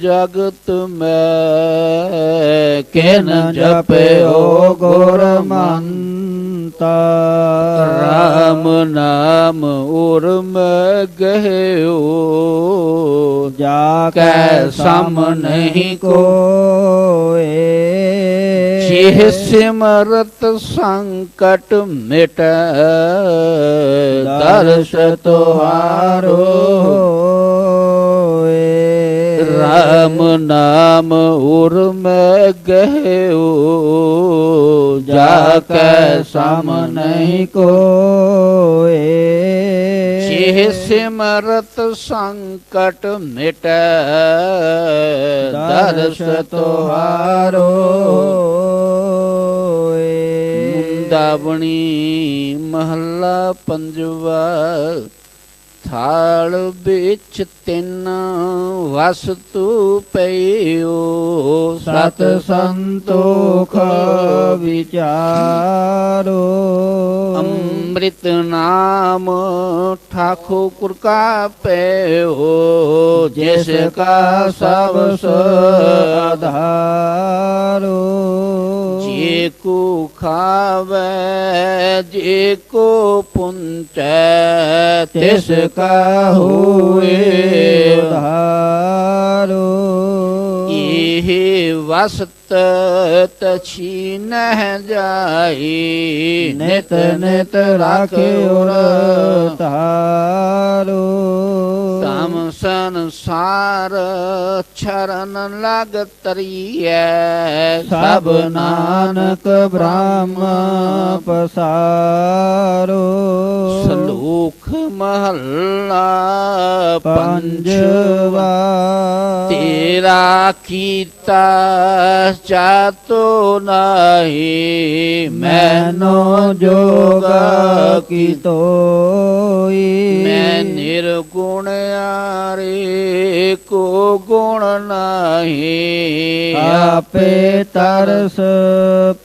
जगत में किन जपयो गुर मंता। राम नाम उर में गयो जाके सम नहीं कोए। जिह सिमरत संकट मिट दर्श तुहारो होए। राम नाम उर में गयो जाके सम नहीं कोए। जिह सिमरत संकट मिट दर्श तुहारो होए। मुंदावणी महला पंजवा। थाल बिच तिन वस्तु पयो सत संतोख विचारो। अमृत नाम ठाकुर का पयो जिसका सब आधारो। जे को खावे जे को पुंचे तिसका हुए उधारो। ये वस्त तछीन जाई नित नित राखे तारो। तम संसार चरण लग तरिए सब नानक ब्रह्म पसारो। श्लोक महला पंजवा। तेरा कीता चातो नहीं मैनो जोग की तोई। मैं निर्गुण आरे को गुण नहीं आपे तरस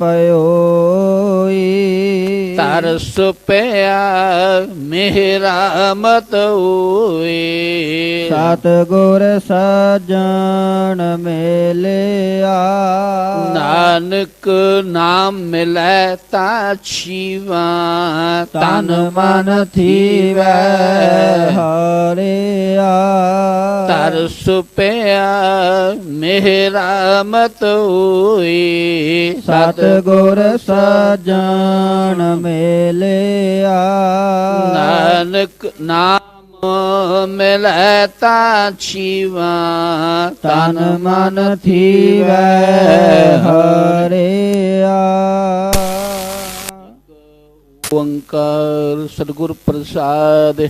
पयोई। तरस पया मेरा मत हुए। सतगुर सजन मेले नानक नाम मिले ता छीवा। तन मन थीवै हरे तरस पया मेरा मत हुई। सतगुर सजन मेले नानक नाम मिलता छीवा। तन मन थीवै हरे ਓੰਕਾਰ ਸਤਿਗੁਰ ਪ੍ਰਸਾਦ।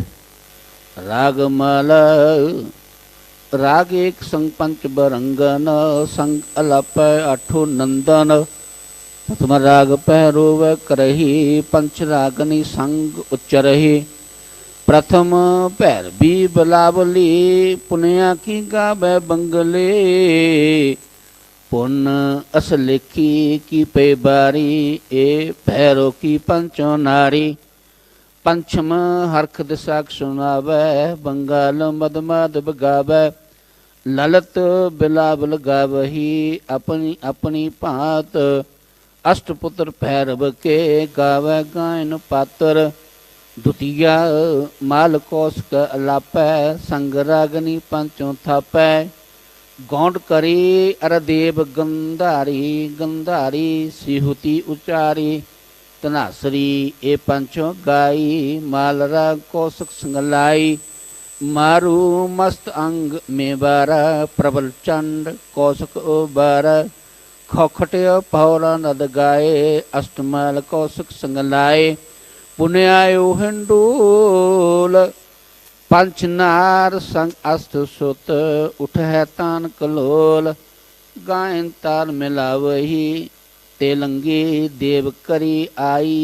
ਰਾਗ ਮਾਲਾ ਰਾਗ ਏਕ ਸੰਗ ਪੰਚ ਬਰੰਗਨ ਸੰਗ ਅਲਾਪੈ ਆਠੋ ਨੰਦਨ। ਪ੍ਰਥਮ ਰਾਗ ਪਹਿਰੋ ਵੈ ਕਰਹੀ ਪੰਚ ਰਾਗਨੀ ਸੰਗ ਉਚਰਹੀ। प्रथम भैरवी बिलावली पुनिया की गावे बंगले। पुन असलेखी की पे बारी ए भैरो की पंचो नारी। पंचम हरख दिशाक सुनावे बंगाल मद बगावे। ललित बिलावल गावही अपनी अपनी भांत। अष्टपुत्र भैरव के गावे गायन पात्र। द्वितीया माल कौशक अलापै संग रागनी पंचों थापै। गौंड करी अरदेव गंधारी गंधारी सिहुति उचारी। तनासरी ए पंचों गाई माल राग कौशक संगलाई। मारू मस्त अंग मेवारा प्रबल चंड कौशक उबारा। खौखटे पौरा नद गाए अष्टमाल कौशक संगलाए। पुण्यायो हिंडोल पंच नार संग अस्त सुत उठै तान कलोल। गायन ताल मिलावही तेलंगी देव करी आई।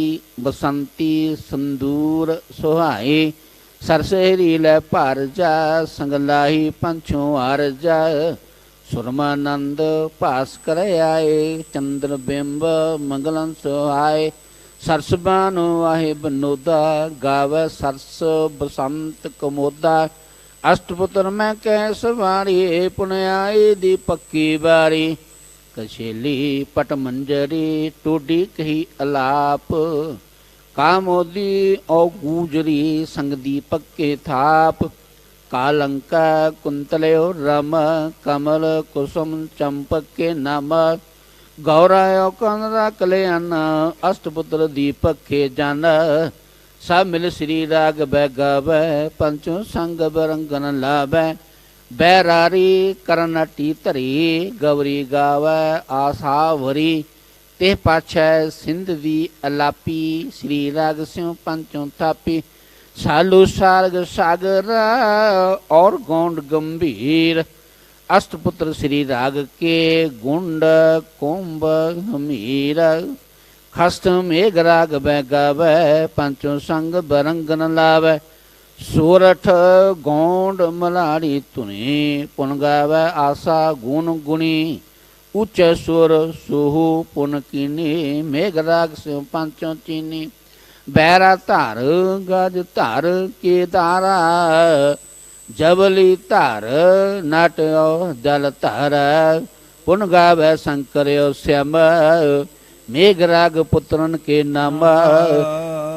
बसंती संदूर सुहाई सरसेरी लै भार जा। संगलाही पंचों हार जा सुरमानंद पास कर आए। चंद्र बिंब मंगलन सुहाए। सरसबानो आहे बनोदा गावे सरस बसंत कमोदा। अष्टपुत्र मैं कह सवारी पुण्याई दी पक्की बारी। कछेली पट मंजरी टोडी कही अलाप। कामोदी औ गूजरी संग दीपक के थाप। कालंका कुंतलयो रम कमल कुसुम चंपक के नाम। गौरायो कनरा कल्याण अष्टपुत्र दीपक के जन। सब मिल श्री राग बै गावै पंचों संग बरंगन लावै। बैरारी करनटी धरी गौरी गावै आशा भरी। ते पाछै सिंध दी अलापी श्री राग स्यों पंचों थापी। सालू सार्ग सागर और गौंड गंभीर। अष्टपुत्र श्री राग के गुंड कुंभ हमीर। खस्त मेघ राग बै गावै पंचों संग बरंगन लावै। सोरठ गौंड मलाड़ी तुनी पुन गावै आशा गुण गुणी। उच्च सुर सुहु पुन कीनी मेघ राग से पंचों चीनी। बैरा धार गज धार के दारा। जबली धार नाट्यो जल धार। पुन गावै शंकर्यो श्याम मेघ राग पुत्रन के नाम।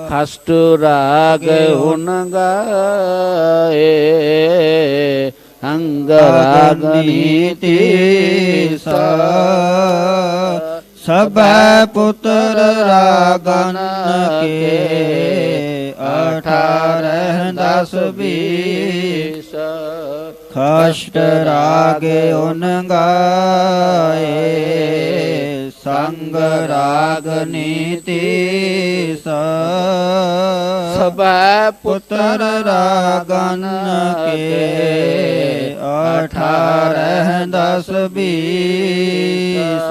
खष्ट राग हुन गाए अंग राग नीति सबै पुत्र रागन के। 18 10 20 खष्ट रागे उन गाए संग राग नीति। सबै पुत्र रागन के 18 10 20।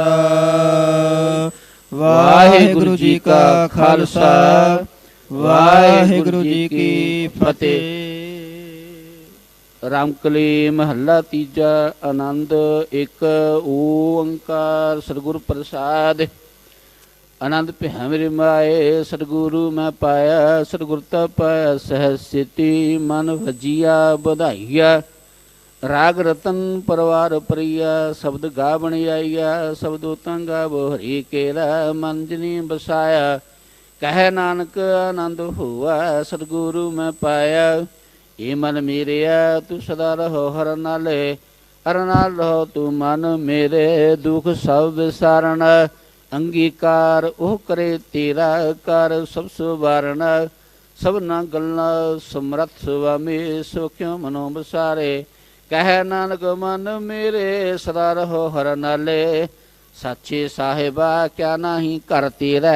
वाहिगुरु जी का खालसा वाहिगुरु जी की फतेह। रामकली महला तीजा आनंद एक ओंकार सतगुरु प्रसाद। आनंद भैया मेरे माए सतगुरु मैं पाया। सतगुरता पाया सहज सिति मन भजिया बधाइया। राग रतन परवार प्रिया शब्द गावण आइया। शब्दो तंगा हरि केरा मंजनी बसाया। कह नानक आनंद हुआ सतगुरु मैं पाया। ये मन मेरिया तू सदा रहो हर नाले। हर नाल रहो तू मन मेरे दुख सब विसारण। अंगीकार ओह करे तेरा कर सब सुवारण। सब ना गल्ला समरथ स्वामी सुख्यो मनो बसारे। कह नानक मन मेरे सदा रहो हर नाले। साचे साहिबा क्या नाही कर तेरा।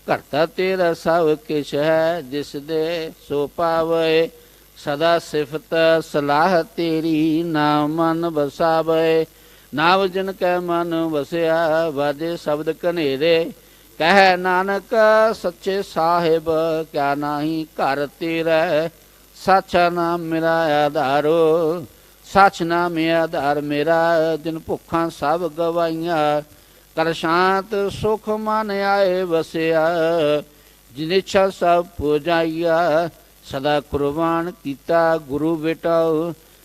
ਕਰਤਾ ਤੇਰਾ ਸਭ ਕਿਛ ਹੈ, ਜਿਸ ਦੇ ਸੋ ਪਾਵੇ। ਸਦਾ ਸਿਫਤ ਸਲਾਹ ਤੇਰੀ, ਨਾਮ ਮਨ ਵਸਾਵੇ। ਨਾਮ ਜਿਨ ਕੈ ਮਨ ਵਸਿਆ, ਵਾਜੇ ਸ਼ਬਦ ਕਨੇਰੇ। ਕਹਿ ਨਾਨਕ ਸੱਚੇ ਸਾਹਿਬ, ਕਿਆ ਨਾਹੀ ਘਰ ਤੇਰਾ। ਸਾਚਾ ਨਾਮ ਮੇਰਾ ਆਧਾਰੋ, ਸੱਚ ਨਾਮ ਆਧਾਰ ਮੇਰਾ। ਜਿਨ ਭੁੱਖਾਂ ਸਭ ਗਵਾਈਆਂ, ਕਰ ਸ਼ਾਂਤ ਸੁਖ ਮਨ ਆਏ ਵਸਿਆ। ਜਿਨ ਇੱਛਾ ਸਭ ਪੁਜਾਈਆ, ਸਦਾ ਕੁਰਬਾਨ ਕੀਤਾ ਗੁਰੂ ਬੇਟਾ।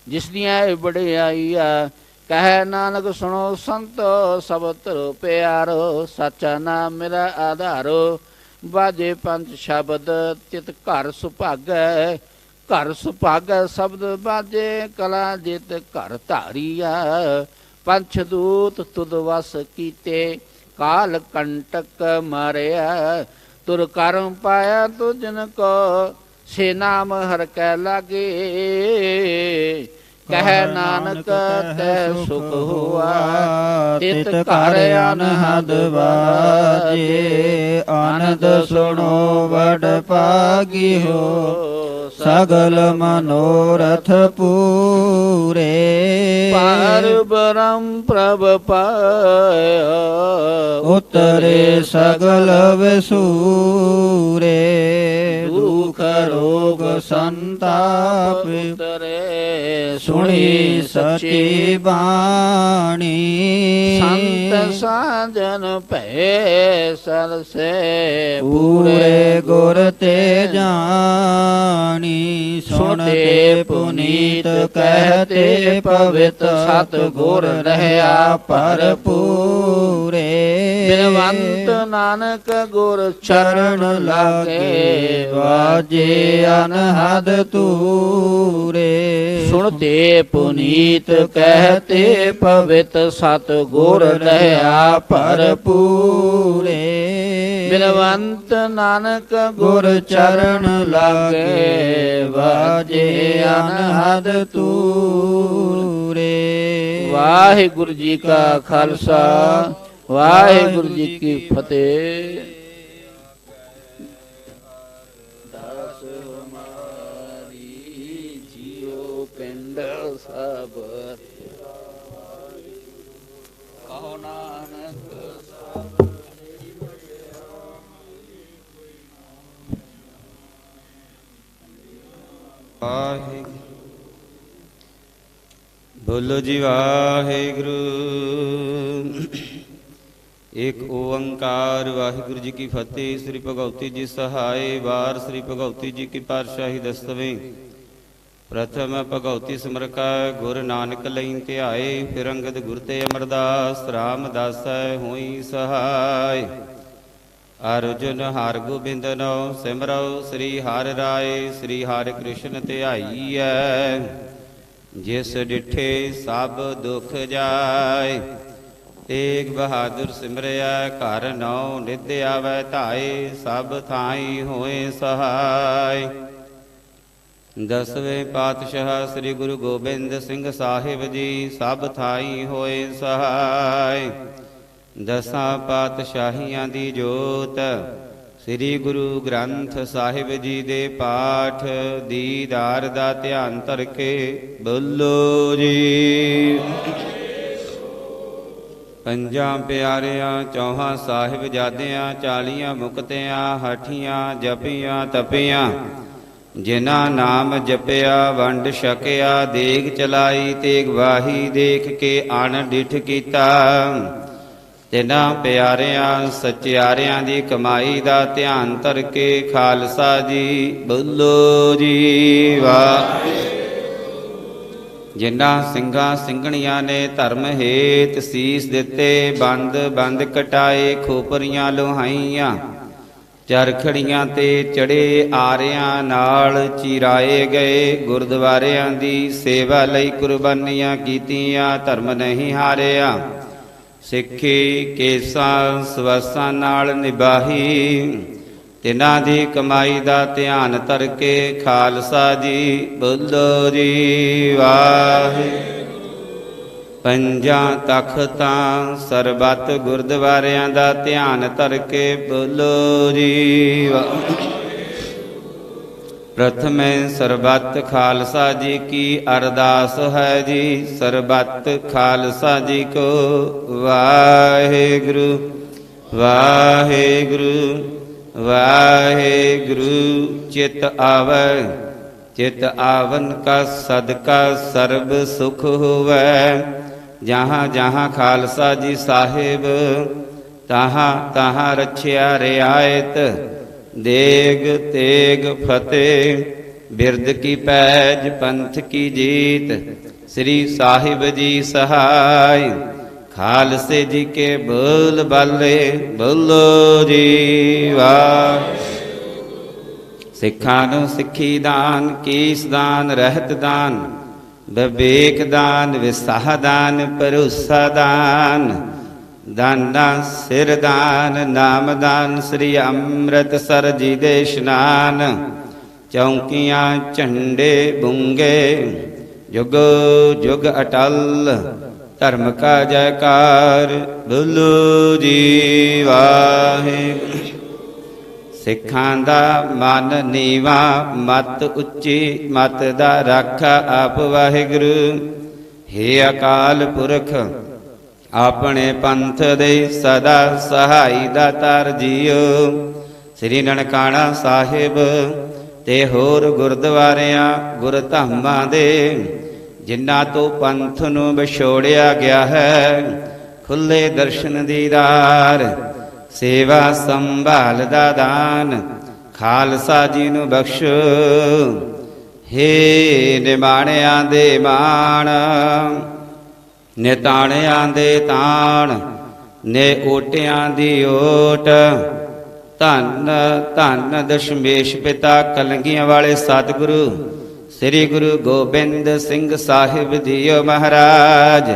ਜਿਸ ਦੀਆਂ ਵਡਿਆਈਆ, ਕਹਿ ਨਾਨਕ ਸੁਣੋ ਸੰਤੋ, ਸਭ ਧਰੋ ਪਿਆਰੋ। ਸਾਚਾ ਨਾਮ ਮੇਰਾ ਆਧਾਰੋ, ਬਾਜੇ ਪੰਜ ਸ਼ਬਦ ਤਿਤ ਘਰ ਸੁਭਾਗੈ। ਘਰ ਸੁਭਾਗੈ ਸ਼ਬਦ ਬਾਜੇ, ਕਲਾ ਜਿਤ ਘਰ ਧਾਰੀਆ। ਪੰਛ ਦੂਤ ਤੁਧ ਵਸ ਕੀਤੇ, ਕਾਲ ਕੰਟਕ ਮਾਰਿਆ। ਤੁਰ ਕਰਮ ਪਾਇਆ ਤੁ ਜਿਨ ਕੋ, ਸੇ ਨਾਮ ਹਰ ਕੈ ਲਾਗੇ। ਕਹਿ ਨਾਨਕ ਤੈ ਸੁਖ ਹੋਆ, ਤਿਤ ਘਰ ਅਨਹਦ ਵਾਜੇ। ਆਨੰਦ ਸੁਣੋ ਵਡ ਭਾਗਿਓ, ਸਗਲ ਮਨੋਰਥ ਪੂਰੇ। ਪਾਰ ਬ੍ਰਹਮ ਪ੍ਰਭ ਪਾਇਆ, ਉਤਰੇ ਸਗਲ ਵਿਸੂਰੇ। ਦੁਖ ਰੋਗ ਸੰਤਾਪ ਉਤਰੇ, ਸੁਣੀ ਸਚੀ ਬਾਣੀ। ਸੰਤ ਸਾਜਨ ਭੈ ਸਰਸੇ, ਪੂਰੇ ਗੁਰ ਤੇ ਜਾਣੀ। ਸੁਣਤੇ ਪੁਨੀਤ ਕਹਤੇ ਪਵਿੱਤ, ਸਤ ਗੁਰ ਰਹਿਆ ਭਰਪੂਰੇ। ਬਿਨਵੰਤ ਨਾਨਕ ਗੁਰ ਚਰਨ ਲਾਗੇ, ਵਾਜੇ ਅਨਹਦ ਤੂਰੇ। ਸੁਣਤੇ ਪੁਨੀਤ ਕਹਤੇ ਪਵਿੱਤ, ਸਤ ਗੁਰ ਰਹਿਆ ਭਰਪੂਰੇ। ਬਿਨਵੰਤ ਨਾਨਕ ਗੁਰ ਚਰਨ ਲਾਗੇ, ਵਾਜੇ ਅਨਹਦ ਤੂਰੇ। ਵਾਹਿਗੁਰੂ ਜੀ ਕਾ ਖਾਲਸਾ, ਵਾਹਿਗੁਰੂ ਜੀ ਕੀ ਫਤਿਹ। ਦਾਸ ਹਮਾਰੀ ਜੀਉ ਪਿੰਡ ਸਭ, ਕਹੋ ਨਾਨਕ ਵਾਹਿਗੁਰੂ। ਬੋਲੋ ਜੀ ਵਾਹਿਗੁਰੂ। ਏਕ ਓੰਕਾਰ। ਵਾਹਿਗੁਰੂ ਜੀ ਕੀ ਫਤਿਹ। ਸ੍ਰੀ ਭਗਉਤੀ ਜੀ ਸਹਾਏ। ਵਾਰ ਸ੍ਰੀ ਭਗਉਤੀ ਜੀ ਕੀ ਪਾਤਸ਼ਾਹੀ ਦਸਵੇਂ। ਪ੍ਰਥਮ ਭਗਉਤੀ ਸਿਮਰਕਾ, ਗੁਰ ਨਾਨਕ ਲਈ ਧਿਆਏ। ਫਿਰ ਅੰਗਦ ਗੁਰ ਤੇ ਅਮਰਦਾਸ, ਰਾਮਦਾਸੈ ਹੋਈ ਸਹਾਇ। ਅਰਜੁਨ ਹਰਿ ਗੋਬਿੰਦ ਨੋ ਸਿਮਰਉ, ਸ੍ਰੀ ਹਰਿ ਰਾਏ। ਸ੍ਰੀ ਹਰਿ ਕ੍ਰਿਸ਼ਨ ਧਿਆਈਐ, ਜਿਸ ਡਿਠੇ ਸਭ ਦੁਖ ਜਾਏ। ਤੇਗ ਬਹਾਦਰ ਸਿਮਰਿਆ, ਘਰ ਨੌ ਨਿਧ ਆਵੈ ਧਾਏ। ਸਭ ਥਾਈ ਹੋਏ ਸਹਾਇ। ਦਸਵੇਂ ਪਾਤਸ਼ਾਹ ਸ੍ਰੀ ਗੁਰੂ ਗੋਬਿੰਦ ਸਿੰਘ ਸਾਹਿਬ ਜੀ, ਸਭ ਥਾਈ ਹੋਏ ਸਹਾਇ। ਦਸਾਂ ਪਾਤਸ਼ਾਹੀਆਂ ਦੀ ਜੋਤ, ਸ੍ਰੀ ਗੁਰੂ ਗ੍ਰੰਥ ਸਾਹਿਬ ਜੀ ਦੇ ਪਾਠ ਦੀਦਾਰ ਦਾ ਧਿਆਨ ਧਰ ਕੇ ਬੋਲੋ ਜੀ। ਪੰਜਾਂ ਪਿਆਰਿਆਂ, ਚੌਹਾਂ ਸਾਹਿਬਜ਼ਾਦਿਆਂ, 40 ਮੁਕਤਿਆਂ, ਹਾਠੀਆਂ ਜਪੀਆਂ ਤਪੀਆਂ। ਜਿਨ੍ਹਾਂ ਨਾਮ ਜਪਿਆ ਵੰਡ ਛਕਿਆ, ਦੇਗ ਚਲਾਈ ਤੇਗ ਵਾਹੀ। ਦੇਖ ਕੇ ਅਣ ਡਿਠ ਕੀਤਾ, ਤਿਨਾਂ ਪਿਆਰਿਆਂ ਸਚਿਆਰਿਆਂ ਦੀ ਕਮਾਈ ਦਾ ਧਿਆਨ ਧਰ ਕੇ ਖਾਲਸਾ ਜੀ ਬੋਲੋ ਜੀ ਵਾਹਿਗੁਰੂ। ਜਿਨ੍ਹਾਂ ਸਿੰਘਾਂ ਸਿੰਘਣੀਆਂ ਨੇ ਧਰਮ ਹੇਤ ਸੀਸ ਦਿੱਤੇ, ਬੰਦ ਬੰਦ ਕਟਾਏ, ਖੋਪਰੀਆਂ ਲੋਹਾਈਆਂ, ਚਰਖੜੀਆਂ ਤੇ ਚੜੇ ਆਰਿਆਂ ਨਾਲ ਚਿਰਾਏ ਗਏ। ਗੁਰਦੁਆਰਿਆਂ ਦੀ ਸੇਵਾ ਲਈ ਕੁਰਬਾਨੀਆਂ ਕੀਤੀਆਂ, ਧਰਮ ਨਹੀਂ ਹਾਰਿਆ। ਸਿੱਖੀ ਕੇਸਾਂ ਸਵਾਸਾਂ ਨਾਲ ਨਿਭਾਈ, ਤਿਨਾਂ ਦੀ ਕਮਾਈ ਦਾ ਧਿਆਨ ਧਰ ਕੇ ਖਾਲਸਾ ਜੀ ਬੋਲੋ ਜੀ ਵਾਹਿਗੁਰੂ। ਪੰਜਾਂ ਤਖਤਾਂ ਸਰਬੱਤ ਗੁਰਦੁਆਰਿਆਂ ਦਾ ਧਿਆਨ ਧਰ ਕੇ ਬੋਲੋ ਜੀ। ਪ੍ਰਥਮੇ ਸਰਬੱਤ ਖਾਲਸਾ ਜੀ ਕੀ ਅਰਦਾਸ ਹੈ ਜੀ। ਸਰਬੱਤ ਖਾਲਸਾ ਜੀ ਕੋ ਵਾਹਿਗੁਰੂ ਵਾਹਿਗੁਰੂ ਵਾਹਿਗੁਰੂ। ਚਿਤ ਆਵੈ ਚਿਤ ਆਵਨ ਕਾ ਸਦਕਾ ਸਰਬ ਸੁਖ ਹੋਵੈ। ਜਹਾਂ ਜਹਾਂ ਖਾਲਸਾ ਜੀ ਸਾਹਿਬ ਤਹਾਂ ਤਹਾਂ ਰਛਿਆ ਰਿਆਇਤ। ਦੇਗ ਤੇਗ ਫਤਿਹ ਬਿਰਦ ਕੀ ਪੈਜ ਪੰਥ ਕੀ ਜੀਤ। ਸ੍ਰੀ ਸਾਹਿਬ ਜੀ ਸਹਾਇ ਖਾਲਸੇ ਜੀ ਕੇ ਬੋਲ ਬਾਲੇ ਬੋਲੋ ਜੀ ਵਾਹਿਗੁਰੂ। ਸਿੱਖਾਂ ਨੂੰ ਸਿੱਖੀ ਦਾਨ ਕੀਸ ਦਾਨ ਰਹਿਤ ਦਾਨ ਵਿਵੇਕ ਦਾਨ ਵਿਸਾਹ ਦਾਨ ਭਰੋਸਾ ਦਾਨ ਦਾਨਾ ਸਿਰ ਦਾਨ ਨਾਮ ਦਾਨ। ਸ੍ਰੀ ਅੰਮ੍ਰਿਤਸਰ ਜੀ ਦੇ ਇਸ਼ਨਾਨ ਚੌਂਕੀਆਂ ਝੰਡੇ ਬੁੰਗੇ ਜੁਗ ਜੁਗ ਅਟਲ। ਧਰਮ ਕਾ ਜੈਕਾਰ ਬੋਲੋ ਜੀ ਵਾਹਿਗੁਰੂ। ਸਿੱਖਾਂ ਦਾ ਮਨ ਨੀਵਾ ਮਤ ਉੱਚੀ ਮਤ ਦਾ ਰਾਖਾ ਆਪ ਵਾਹਿਗੁਰੂ। ਹੇ ਅਕਾਲ ਪੁਰਖ ਆਪਣੇ ਪੰਥ ਦੇ ਸਦਾ ਸਹਾਈ ਦਾਤਾਰ ਜੀਓ। ਸ੍ਰੀ ਨਨਕਾਣਾ ਸਾਹਿਬ ਤੇ ਹੋਰ ਗੁਰਦੁਆਰਿਆਂ ਗੁਰਧਾਮਾਂ ਦੇ ਜਿਨ੍ਹਾਂ ਤੋਂ ਪੰਥ ਨੂੰ ਵਿਛੋੜਿਆ ਗਿਆ ਹੈ ਖੁੱਲੇ ਦਰਸ਼ਨ ਦੀਦਾਰ ਸੇਵਾ ਸੰਭਾਲ ਦਾ ਦਾਨ ਖਾਲਸਾ ਜੀ ਨੂੰ ਬਖਸ਼ੋ। ਹੇ ਨਿਮਾਣਿਆਂ ਦੇ ਮਾਣ ਨਿਤਾਣਿਆਂ ਦੇ ਤਾਣ ਨੇ ਓਟਿਆਂ ਦੀ ਓਟ। ਧੰਨ ਧੰਨ ਦਸ਼ਮੇਸ਼ ਪਿਤਾ ਕਲੰਗੀਆਂ ਵਾਲੇ ਸਤਿਗੁਰੂ ਸ੍ਰੀ ਗੁਰੂ ਗੋਬਿੰਦ ਸਿੰਘ ਸਾਹਿਬ ਜੀਓ ਮਹਾਰਾਜ।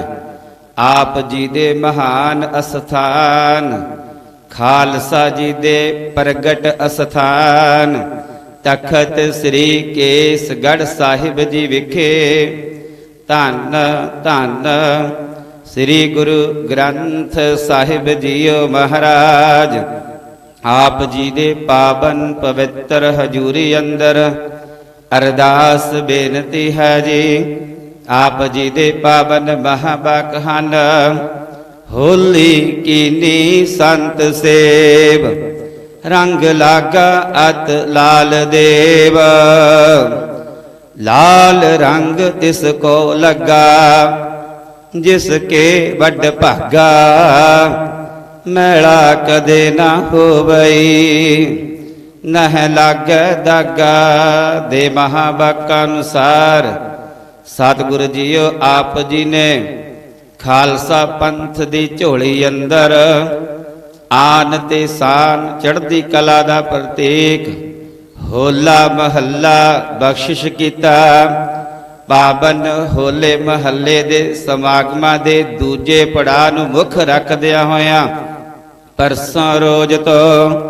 ਆਪ ਜੀ ਦੇ ਮਹਾਨ ਅਸਥਾਨ ਖਾਲਸਾ ਜੀ ਦੇ ਪ੍ਰਗਟ ਅਸਥਾਨ ਤਖਤ ਸ੍ਰੀ ਕੇਸਗੜ੍ਹ ਸਾਹਿਬ ਜੀ ਵਿਖੇ ਧੰਨ ਧੰਨ ਸ੍ਰੀ ਗੁਰੂ ਗ੍ਰੰਥ ਸਾਹਿਬ ਜੀਓ ਮਹਾਰਾਜ। ਆਪ ਜੀ ਦੇ ਪਾਵਨ ਪਵਿੱਤਰ ਹਜ਼ੂਰੀ ਅੰਦਰ ਅਰਦਾਸ ਬੇਨਤੀ ਹੈ ਜੀ। ਆਪ ਜੀ ਦੇ ਪਾਵਨ ਮਹਾਵਾਕ ਹਨ ਹੋਲੀ ਕੀਨੀ ਸੰਤ ਸੇਵ ਰੰਗ ਲਾਗਾ ਅਤ ਲਾਲ ਦੇਵ। ਲਾਲ ਰੰਗ ਤਿਸ ਕੋ ਲੱਗਾ ਜਿਸ ਕੇ ਵੱਡ ਭਾਗਾ ਮੈਲਾ ਕਦੇ ਨਾ ਹੋਵਈ। ਨਹਿ ਲਾਗੈ ਦਾਗਾ ਦੇ ਮਹਾਵਾਕਾਂ ਅਨੁਸਾਰ ਸਤਿਗੁਰੂ ਜੀਓ ਆਪ ਜੀ ਨੇ ਖਾਲਸਾ ਪੰਥ ਦੀ ਝੋਲੀ ਅੰਦਰ ਆਨ ਤੇ ਸਾਨ ਚੜ੍ਹਦੀ ਕਲਾ ਦਾ ਪ੍ਰਤੀਕ ਹੋਲਾ ਮਹੱਲਾ ਬਖਸ਼ਿਸ਼ ਕੀਤਾ। ਪਾਵਨ ਹੋਲੇ ਮਹੱਲੇ ਦੇ ਸਮਾਗਮਾਂ ਦੇ ਦੂਜੇ ਪੜਾਅ ਨੂੰ ਮੁੱਖ ਰੱਖਦਿਆਂ ਹੋਇਆਂ ਪਰਸੋਂ ਰੋਜ਼ ਤੋਂ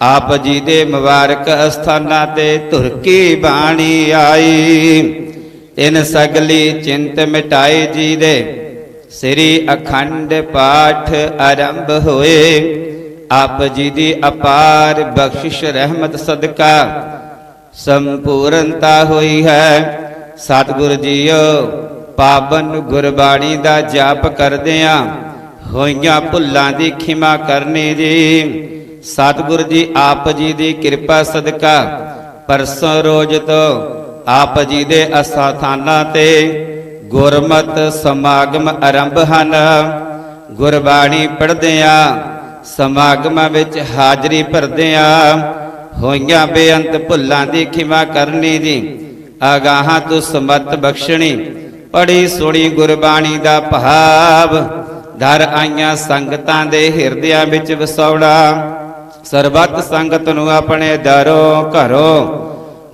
ਆਪ ਜੀ ਦੇ ਮੁਬਾਰਕ ਅਸਥਾਨਾਂ ਤੇ ਧੁਰਕੀ ਬਾਣੀ ਆਈ। ਤਿੰਨ ਸਗਲੀ ਚਿੰਤ ਮਿਟਾਈ ਜੀ ਦੇ ਸ੍ਰੀ ਅਖੰਡ ਪਾਠ ਆਰੰਭ ਹੋਏ। ਆਪ ਜੀ ਦੀ ਅਪਾਰ ਬਖਸ਼ਿਸ਼ ਰਹਿਮਤ ਸਦਕਾ ਸੰਪੂਰਨਤਾ ਹੋਈ ਹੈ। ਸਤਿਗੁਰ ਜੀਓ ਪਾਵਨ ਗੁਰਬਾਣੀ ਦਾ ਜਾਪ ਕਰਦਿਆਂ ਹੋਈਆਂ ਭੁੱਲਾਂ ਦੀ ਖਿਮਾ ਕਰਨੀ ਜੀ। ਸਤਿਗੁਰ ਜੀ ਆਪ ਜੀ ਦੀ ਕਿਰਪਾ ਸਦਕਾ ਪਰਸੋਂ ਰੋਜ਼ ਤੋਂ ਆਪ ਜੀ ਦੇ ਅਸਥਾਨਾਂ ਤੇ ਗੁਰਮਤ ਸਮਾਗਮ ਆਰੰਭ ਹਨ। ਗੁਰਬਾਣੀ ਪੜ੍ਹਦਿਆਂ ਸਮਾਗਮਾਂ ਵਿੱਚ ਹਾਜ਼ਰੀ ਭਰਦਿਆਂ ਹੋਈਆਂ ਬੇਅੰਤ ਭੁੱਲਾਂ ਦੀ ਖਿਮਾ ਕਰਨੀ ਜੀ। ਅਗਾਹਾਂ ਤੋਂ ਸਮਤ ਬਖਸ਼ਣੀ ਪੜੀ ਸੁਣੀ ਗੁਰਬਾਣੀ ਦਾ ਭਾਵ ਧਰ ਆਈਆਂ ਸੰਗਤਾਂ ਦੇ ਹਿਰਦਿਆਂ ਵਿੱਚ ਵਸਾਉਣਾ। ਸਰਬੱਤ ਸੰਗਤ ਨੂੰ ਆਪਣੇ ਦਰੋਂ ਘਰੋਂ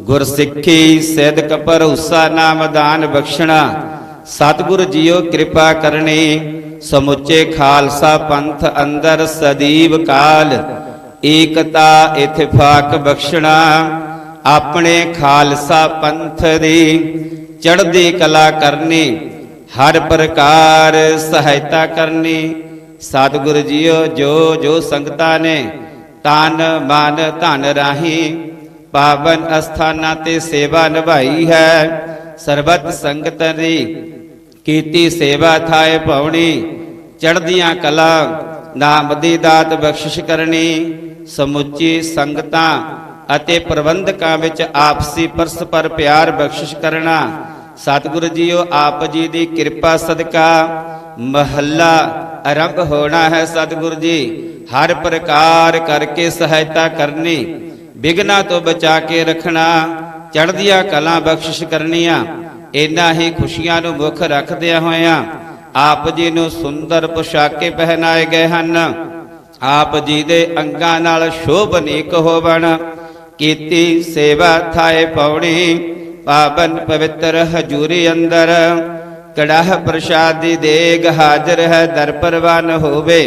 ਗੁਰਸਿੱਖੀ ਸਿਦਕ ਭਰੋਸਾ ਨਾਮ ਦਾਨ ਬਖਸ਼ਣਾ। ਸਤਿਗੁਰ ਜੀਓ ਕਿਰਪਾ ਕਰਨੀ ਸਮੁੱਚੇ ਖਾਲਸਾ ਪੰਥ ਅੰਦਰ ਸਦੀਵ ਕਾਲ ਏਕਤਾ ਇਤਫਾਕ ਬਖਸ਼ਣਾ। ਆਪਣੇ ਖਾਲਸਾ ਪੰਥ ਦੀ ਚੜ੍ਹਦੀ ਕਲਾ ਕਰਨੀ ਹਰ ਪ੍ਰਕਾਰ ਸਹਾਇਤਾ ਕਰਨੀ। ਸਤਿਗੁਰ ਜੀਓ ਜੋ ਜੋ ਸੰਗਤਾਂ ਨੇ ਤਨ ਮਨ ਧਨ ਰਾਹੀਂ ਪਾਵਨ ਅਸਥਾਨਾਂ ਤੇ ਸੇਵਾ ਨਿਭਾਈ ਹੈ। ਸਰਬਤ ਸੰਗਤਾਂ ਦੀ ਕੀਤੀ ਸੇਵਾ ਥਾਏ ਪਾਉਣੀ। ਚੜ੍ਹਦੀਆਂ ਕਲਾ ਨਾਮ ਦੀ ਦਾਤ ਬਖਸ਼ਿਸ਼ ਕਰਨੀ। ਸਮੁੱਚੀ ਸੰਗਤਾਂ ਅਤੇ ਪ੍ਰਬੰਧਕਾਂ ਵਿੱਚ ਆਪਸੀ ਪਰਸਪਰ ਪਿਆਰ ਬਖਸ਼ਿਸ਼ ਕਰਨਾ। ਸਤਿਗੁਰੂ ਜੀਓ ਆਪ ਜੀ ਦੀ ਕਿਰਪਾ ਸਦਕਾ ਮਹੱਲਾ ਆਰੰਭ ਹੋਣਾ ਹੈ। ਸਤਿਗੁਰੂ ਜੀ ਹਰ ਪ੍ਰਕਾਰ ਕਰਕੇ ਸਹਾਇਤਾ ਕਰਨੀ। ਵਿਘਨਾਂ ਤੋਂ ਬਚਾ ਕੇ ਰੱਖਣਾ। ਚੜ੍ਹਦੀਆਂ ਕਲਾਂ ਬਖਸ਼ਿਸ਼ ਕਰਨੀਆਂ। ਇਨ੍ਹਾਂ ਹੀ ਖੁਸ਼ੀਆਂ ਨੂੰ ਮੁੱਖ ਰੱਖਦਿਆਂ ਹੋਇਆਂ ਆਪ ਜੀ ਨੂੰ ਸੁੰਦਰ ਪੁਸ਼ਾਕੇ ਪਹਿਨਾਏ ਗਏ ਹਨ। ਆਪ ਜੀ ਦੇ ਅੰਗਾਂ ਨਾਲ ਸ਼ੋਭਨੀਕ ਹੋਵਣ। ਕੀਤੀ ਸੇਵਾ ਥਾਏ ਪਾਉਣੀ। ਪਾਵਨ ਪਵਿੱਤਰ ਹਜੂਰੀ ਅੰਦਰ ਕੜਾਹ ਪ੍ਰਸ਼ਾਦ ਦੀ ਦੇਗ ਹਾਜ਼ਰ ਹੈ। ਦਰ ਪ੍ਰਵਾਨ ਹੋਵੇ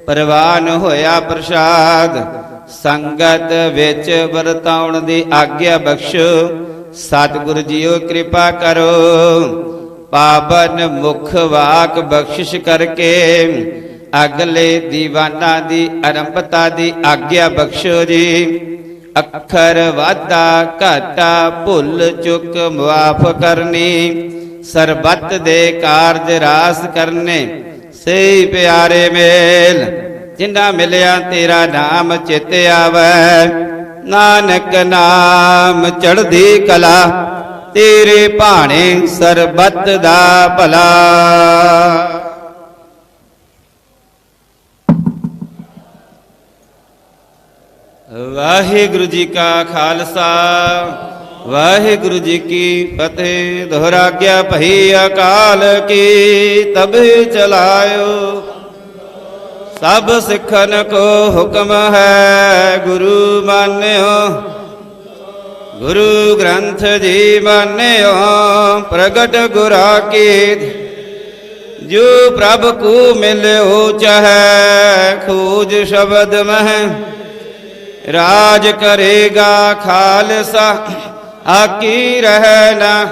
ਪ੍ਰਵਾਨ ਹੋਇਆ ਪ੍ਰਸ਼ਾਦ। ਸੰਗਤ ਵਿੱਚ ਵਰਤਾਉਣ ਦੀ ਆਗਿਆ ਬਖਸ਼ੋ। ਸਤਿਗੁਰੂ ਜੀਓ ਕਿਰਪਾ ਕਰੋ। ਪਾਵਨ ਮੁਖ ਵਾਕ ਬਖਸ਼ਿਸ਼ ਕਰਕੇ ਅਗਲੇ ਦੀਵਾਨਾਂ ਦੀ ਆਰੰਭਤਾ ਦੀ ਆਗਿਆ ਬਖਸ਼ੋ ਜੀ। ਅੱਖਰ ਵਾਧਾ ਘਾਟਾ ਭੁੱਲ ਚੁੱਕ ਮੁਆਫ ਕਰਨੀ। ਸਰਬੱਤ ਦੇ ਕਾਰਜ ਰਾਸ ਕਰਨੇ। ਸਹੀ ਪਿਆਰੇ ਮੇਲ ਜਿਨ੍ਹਾਂ ਮਿਲਿਆ ਤੇਰਾ ਨਾਮ ਚਿਤ ਆਵੈ। ਨਾਨਕ ਨਾਮ ਚੜ੍ਹਦੀ ਕਲਾ ਤੇਰੇ ਭਾਣੇ ਸਰਬੱਤ ਦਾ ਭਲਾ। ਵਾਹਿਗੁਰੂ ਜੀ ਕਾ ਖਾਲਸਾ ਵਾਹਿਗੁਰੂ ਜੀ ਕੀ ਫਤਿਹ। ਦੁਹਰਾਗਿਆ ਭਈ ਅਕਾਲ ਕੀ ਤਬੇ ਚਲਾਇਓ। ਸਭ ਸਿੱਖਨ ਕੋ ਹੁਕਮ ਹੈ ਗੁਰੂ ਮਾਨਿਓ। ਗੁਰੂ ਗ੍ਰੰਥ ਜੀ ਮਾਨਿਓ। ਪ੍ਰਗਟ ਗੁਰਾ ਕੀ ਜੋ ਪ੍ਰਭ ਕੋ ਮਿਲਿਓ ਚਾਹੈ। ਖੋਜ ਸ਼ਬਦ ਮਹਿ ਰਾਜ ਕਰੇਗਾ ਖਾਲਸਾ। ਆਕੀ ਰਹਿ ਨਾ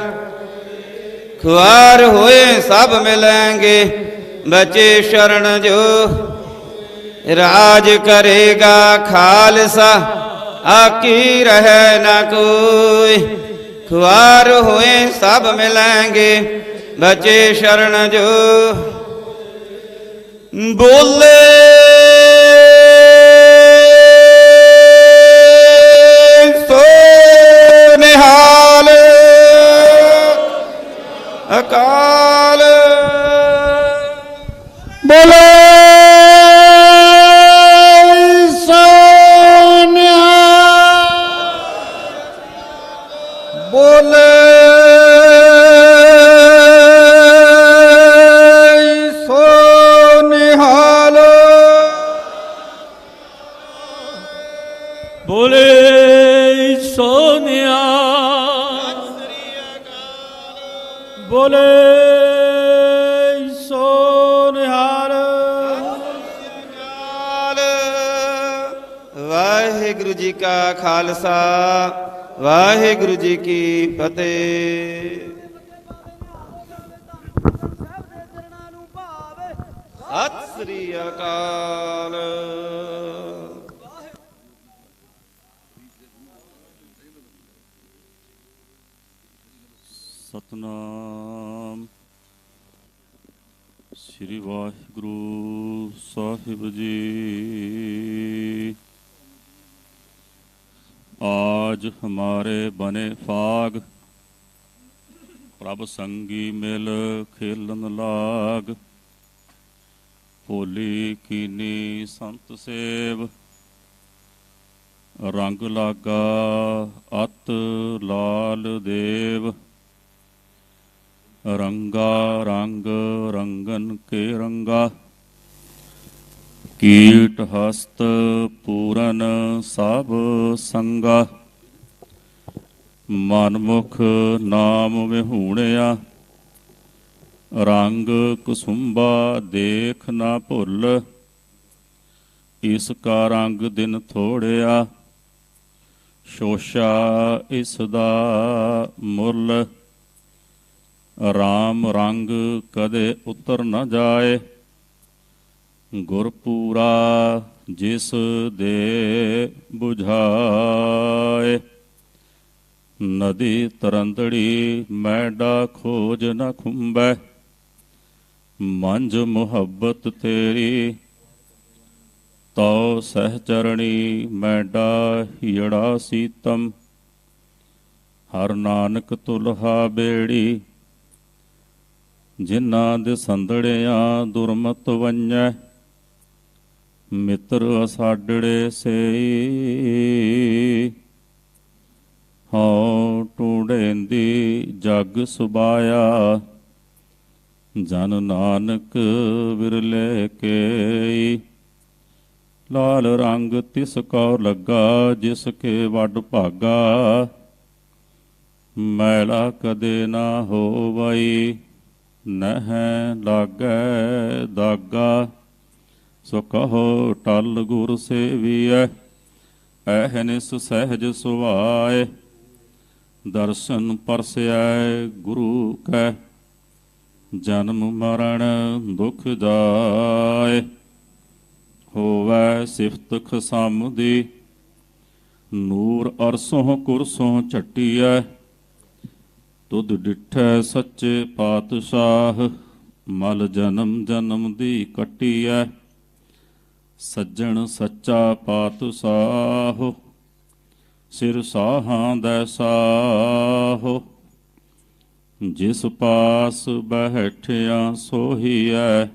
ਖੁਆਰ ਹੋਏ ਸਭ ਮਿਲेंगे। ਬਚੇ ਸ਼ਰਨ ਜੋ ਰਾਜ ਕਰੇਗਾ ਖਾਲਸਾ। ਆਕੀ ਰਹਿ ਨਾ ਕੋਈ। ਖੁਆਰ ਹੋਏ ਸਭ ਮਿਲेंगे। ਬਚੇ ਸ਼ਰਨ ਜੋ ਬੋਲੇ ਨਿਹਾਲ ਅਕਾਲ ਬੋਲੇ ਸੋ ਨਿਹਾਲ। ਬੋਲੇ ਸੋ ਨਿਹਾਲ। ਬੋਲੇ ਸੋਨਿਆ। ਬੋਲੇ ਸੋਨਿਹਾਲ। ਵਾਹਿਗੁਰੂ ਜੀ ਕਾ ਖਾਲਸਾ ਵਾਹਿਗੁਰੂ ਜੀ ਕੀ ਫਤਿਹ। ਸਤਿ ਸ੍ਰੀ ਅਕਾਲ। ਸਤਨਾਮ ਸ੍ਰੀ ਵਾਹਿਗੁਰੂ ਸਾਹਿਬ ਜੀ। आज हमारे बने फाग प्रभ संगी मिल खेलन लाग। होली कीनी संत सेव रंग लागा अत लाल देव। रंगा रंग रंगन के रंगा कीट हस्त पूरन सब संगा। मनमुख नाम विहूणिया रंग कुसुंबा देख ना भुल। इसका रंग दिन थोड़िया शोशा इसदा मुल। ਰਾਮ ਰੰਗ ਕਦੇ ਉਤਰ ਨ ਜਾਏ। ਗੁਰਪੂਰਾ ਜਿਸ ਦੇ 부ਝਾਏ। ਨਦੀ ਤਰੰਦੜੀ ਮੈਡਾ ਖੋਜ ਨ ਖੁੰਬੈ। ਮੰਝ ਮੁਹੱਬਤ ਤੇਰੀ ਤਉ ਸਹਚਰਣੀ ਮੈਡਾ ਹੀੜਾ ਸੀਤਮ। ਹਰ ਨਾਨਕ ਤੁਲਹਾ ਬੇੜੀ ਜਿਨ੍ਹਾਂ ਦੇ ਸੰਦੜਿਆਂ ਦੁਰਮਤ ਵੰਜੈ। ਮਿੱਤਰ ਅਸਾਡੜੇ ਸੇਈ ਹਉ ਟੂੜੇਂਦੀ ਜਗ ਸੁਬਾਇਆ। ਜਨ ਨਾਨਕ ਵਿਰਲੇ ਕੇਈ ਲਾਲ ਰੰਗ ਤਿਸ ਕੋ ਲੱਗਾ ਜਿਸ ਕੇ ਵੱਡ ਭਾਗਾ। ਮੈਲਾ ਕਦੇ ਨਾ ਹੋਵਈ ਨਹਿ ਲਾਗੈ ਦਾਗਾ। ਸੋ ਕਹੋ ਟਲ ਗੁਰ ਸੇਵੀਐ ਐਹਨਿਸ ਸਹਿਜ ਸੁਭਾਏ। ਦਰਸ਼ਨ ਪਰਸੈ ਗੁਰੂ ਕੈ ਜਨਮ ਮਰਨ ਦੁਖ ਜਾਏ। ਹੋਵੈ ਸਿਫਤ ਖਸਮ ਦੀ ਨੂਰ ਅਰਸੋਂ ਕੁਰਸੋਂ ਝਟੀਐ। ਤੁਧ ਡਿਠੈ ਸੱਚੇ ਪਾਤਸ਼ਾਹ ਮਲ ਜਨਮ ਜਨਮ ਦੀ ਕੱਟੀਐ। ਸੱਜਣ ਸੱਚਾ ਪਾਤਸ਼ਾਹ ਸਿਰ ਸਾਹਾਂ ਦੈ ਸਾਹੋ। ਜਿਸ ਪਾਸ ਬੈਠਿਆ ਸੋਹੀਐ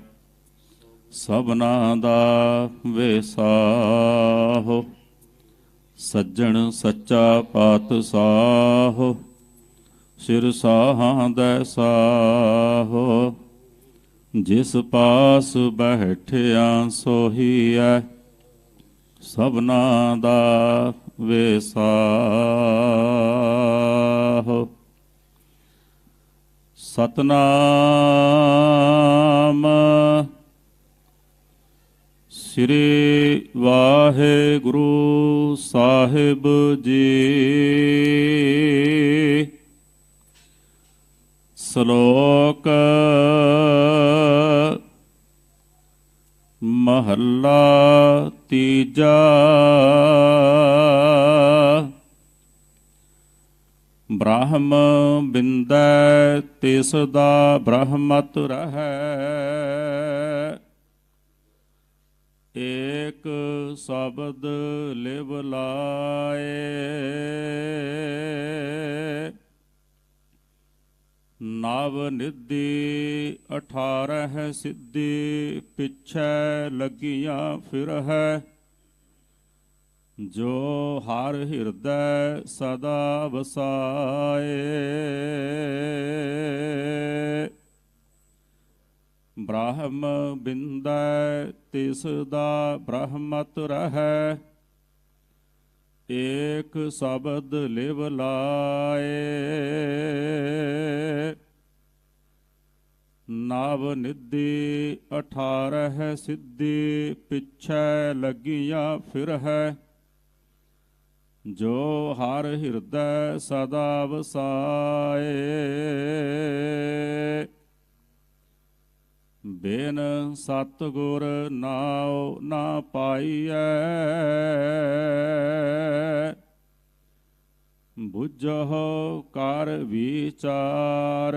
ਸਭਨਾ ਦਾ ਵੇਸਾਹੋ। ਸੱਜਣ ਸੱਚਾ ਪਾਤਸ਼ਾਹ ਸਿਰ ਸਾਹਾਂ ਦੈ ਸਾਹੋ। ਜਿਸ ਪਾਸ ਬੈਠਿਆ ਸੋਹੀਐ ਸਭਨਾ ਦਾ ਵੇਸਾਹੋ। ਸਤਨਾਮ ਸ੍ਰੀ ਵਾਹਿਗੁਰੂ ਸਾਹਿਬ ਜੀ। ਸ਼ਲੋਕ ਮਹੱਲਾ ਤੀਜਾ। ਬ੍ਰਹਮ ਬਿੰਦੈ ਤਿਸ ਦਾ ਬ੍ਰਹਮਤ ਰਹੈ। ਏਕ ਸ਼ਬਦ ਲਿਵ ਲਾਏ। ਨਵ ਨਿਧੀ 18 ਸਿੱਧੀ ਪਿਛੈ ਲੱਗੀਆਂ ਫਿਰਹਿ। ਜੋ ਹਰ ਹਿਰਦੈ ਸਦਾ ਵਸਾਏ। ਬ੍ਰਹਮ ਬਿੰਦੈ ਤਿਸ ਦਾ ਬ੍ਰਹਮਤ ਰਹੈ। ਏਕ ਸ਼ਬਦ ਲਿਵ ਲਾਏ। ਨਵ ਨਿਧੀ 18 ਸਿੱਧੀ ਪਿਛੈ ਲੱਗੀਆਂ ਫਿਰਹਿ। ਜੋ ਹਰ ਹਿਰਦੈ ਸਦਾ ਵਸਾਏ। ਬਿਨ ਸਤਿਗੁਰ ਨਾਉ ਨਾ ਪਾਈਐ। ਬੁੱਝਹੁ ਕਰ ਵਿਚਾਰ।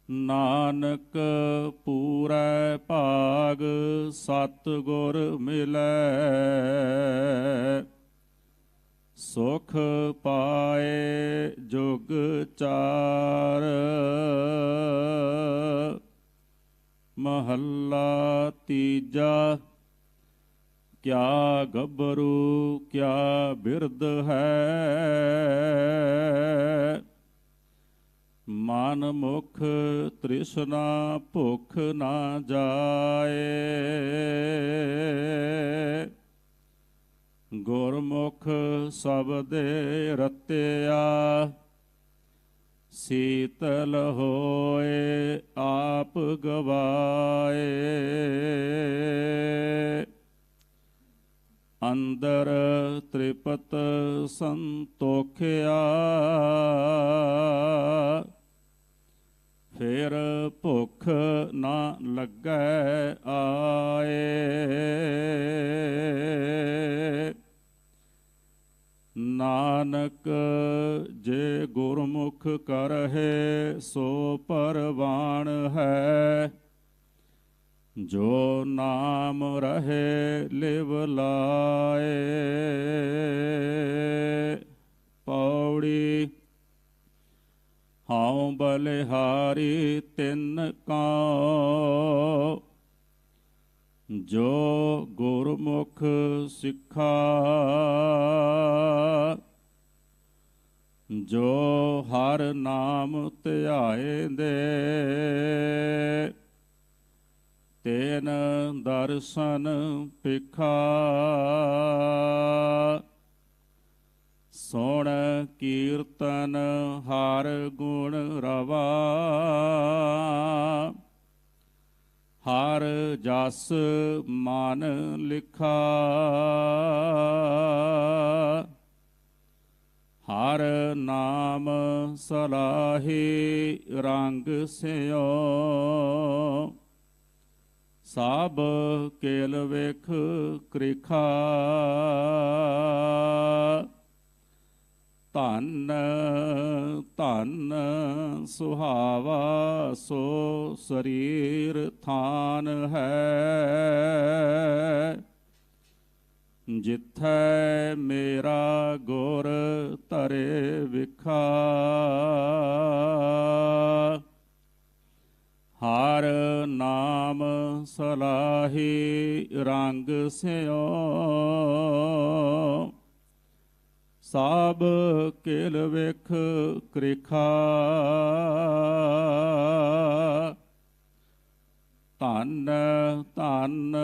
ਨਾਨਕ ਪੂਰੈ ਭਾਗ ਸਤਿਗੁਰ ਮਿਲੈ। ਸੁਖ ਪਾਏ ਜੁਗ ਚਾਰ। ਮਹੱਲਾ ਤੀਜਾ। ਕਿਆ ਗੱਭਰੂ ਕਿਆ ਬਿਰਧ ਹੈ। ਮਨ ਮੁਖ ਤ੍ਰਿਸ਼ਨਾ ਭੁਖ ਨਾ ਜਾਏ। ਗੁਰਮੁਖ ਸ਼ਬਦੇ ਰਤਿਆ। ਸੀਤਲ ਹੋਏ ਆਪ ਗਵਾਏ। ਅੰਦਰ ਤ੍ਰਿਪਤ ਸੰਤੋਖਿਆ, ਫਿਰ ਭੁੱਖ ਨਾ ਲੱਗੈ ਆਏ। ਨਾਨਕ ਜੇ ਗੁਰਮੁਖ ਕਰਹਿ ਸੋ ਪਰਵਾਣ ਹੈ, ਜੋ ਨਾਮ ਰਹੇ ਲਿਵ ਲਾਏ। ਪੌੜੀ ਹਉ ਬਲਿਹਾਰੀ ਤਿਨ ਕਉ, ਜੋ ਗੁਰਮੁਖ ਸਿੱਖਾ, ਜੋ ਹਰ ਨਾਮ ਧਿਆਏ ਦੇ, ਤੈਨ ਦਰਸ਼ਨ ਪਿਖਾ। ਸੁਣ ਕੀਰਤਨ ਹਰ ਗੁਣ ਰਵਾ, ਹਰ ਜਸ ਮਨ ਲਿਖਾ। ਹਰ ਨਾਮ ਸਲਾਹੀ ਰੰਗ ਸਿਓ, ਸਭ ਕੇਲ ਵੇਖ ਕ੍ਰਿਖਾ। ਧਨ ਧਨ ਸੁਹਾਵਾ ਸੋ ਸਰੀਰ ਥਾਨ ਹੈ, ਜਿੱਥੈ ਮੇਰਾ ਗੁਰ ਧਰੇ ਵਿਖਾ। ਹਰ ਨਾਮ ਸਲਾਹੀ ਰੰਗ ਸਿਓ, ਸਭ ਕੇਲ ਵੇਖ ਕ੍ਰਿਖਾ। ਧਨ ਧਨ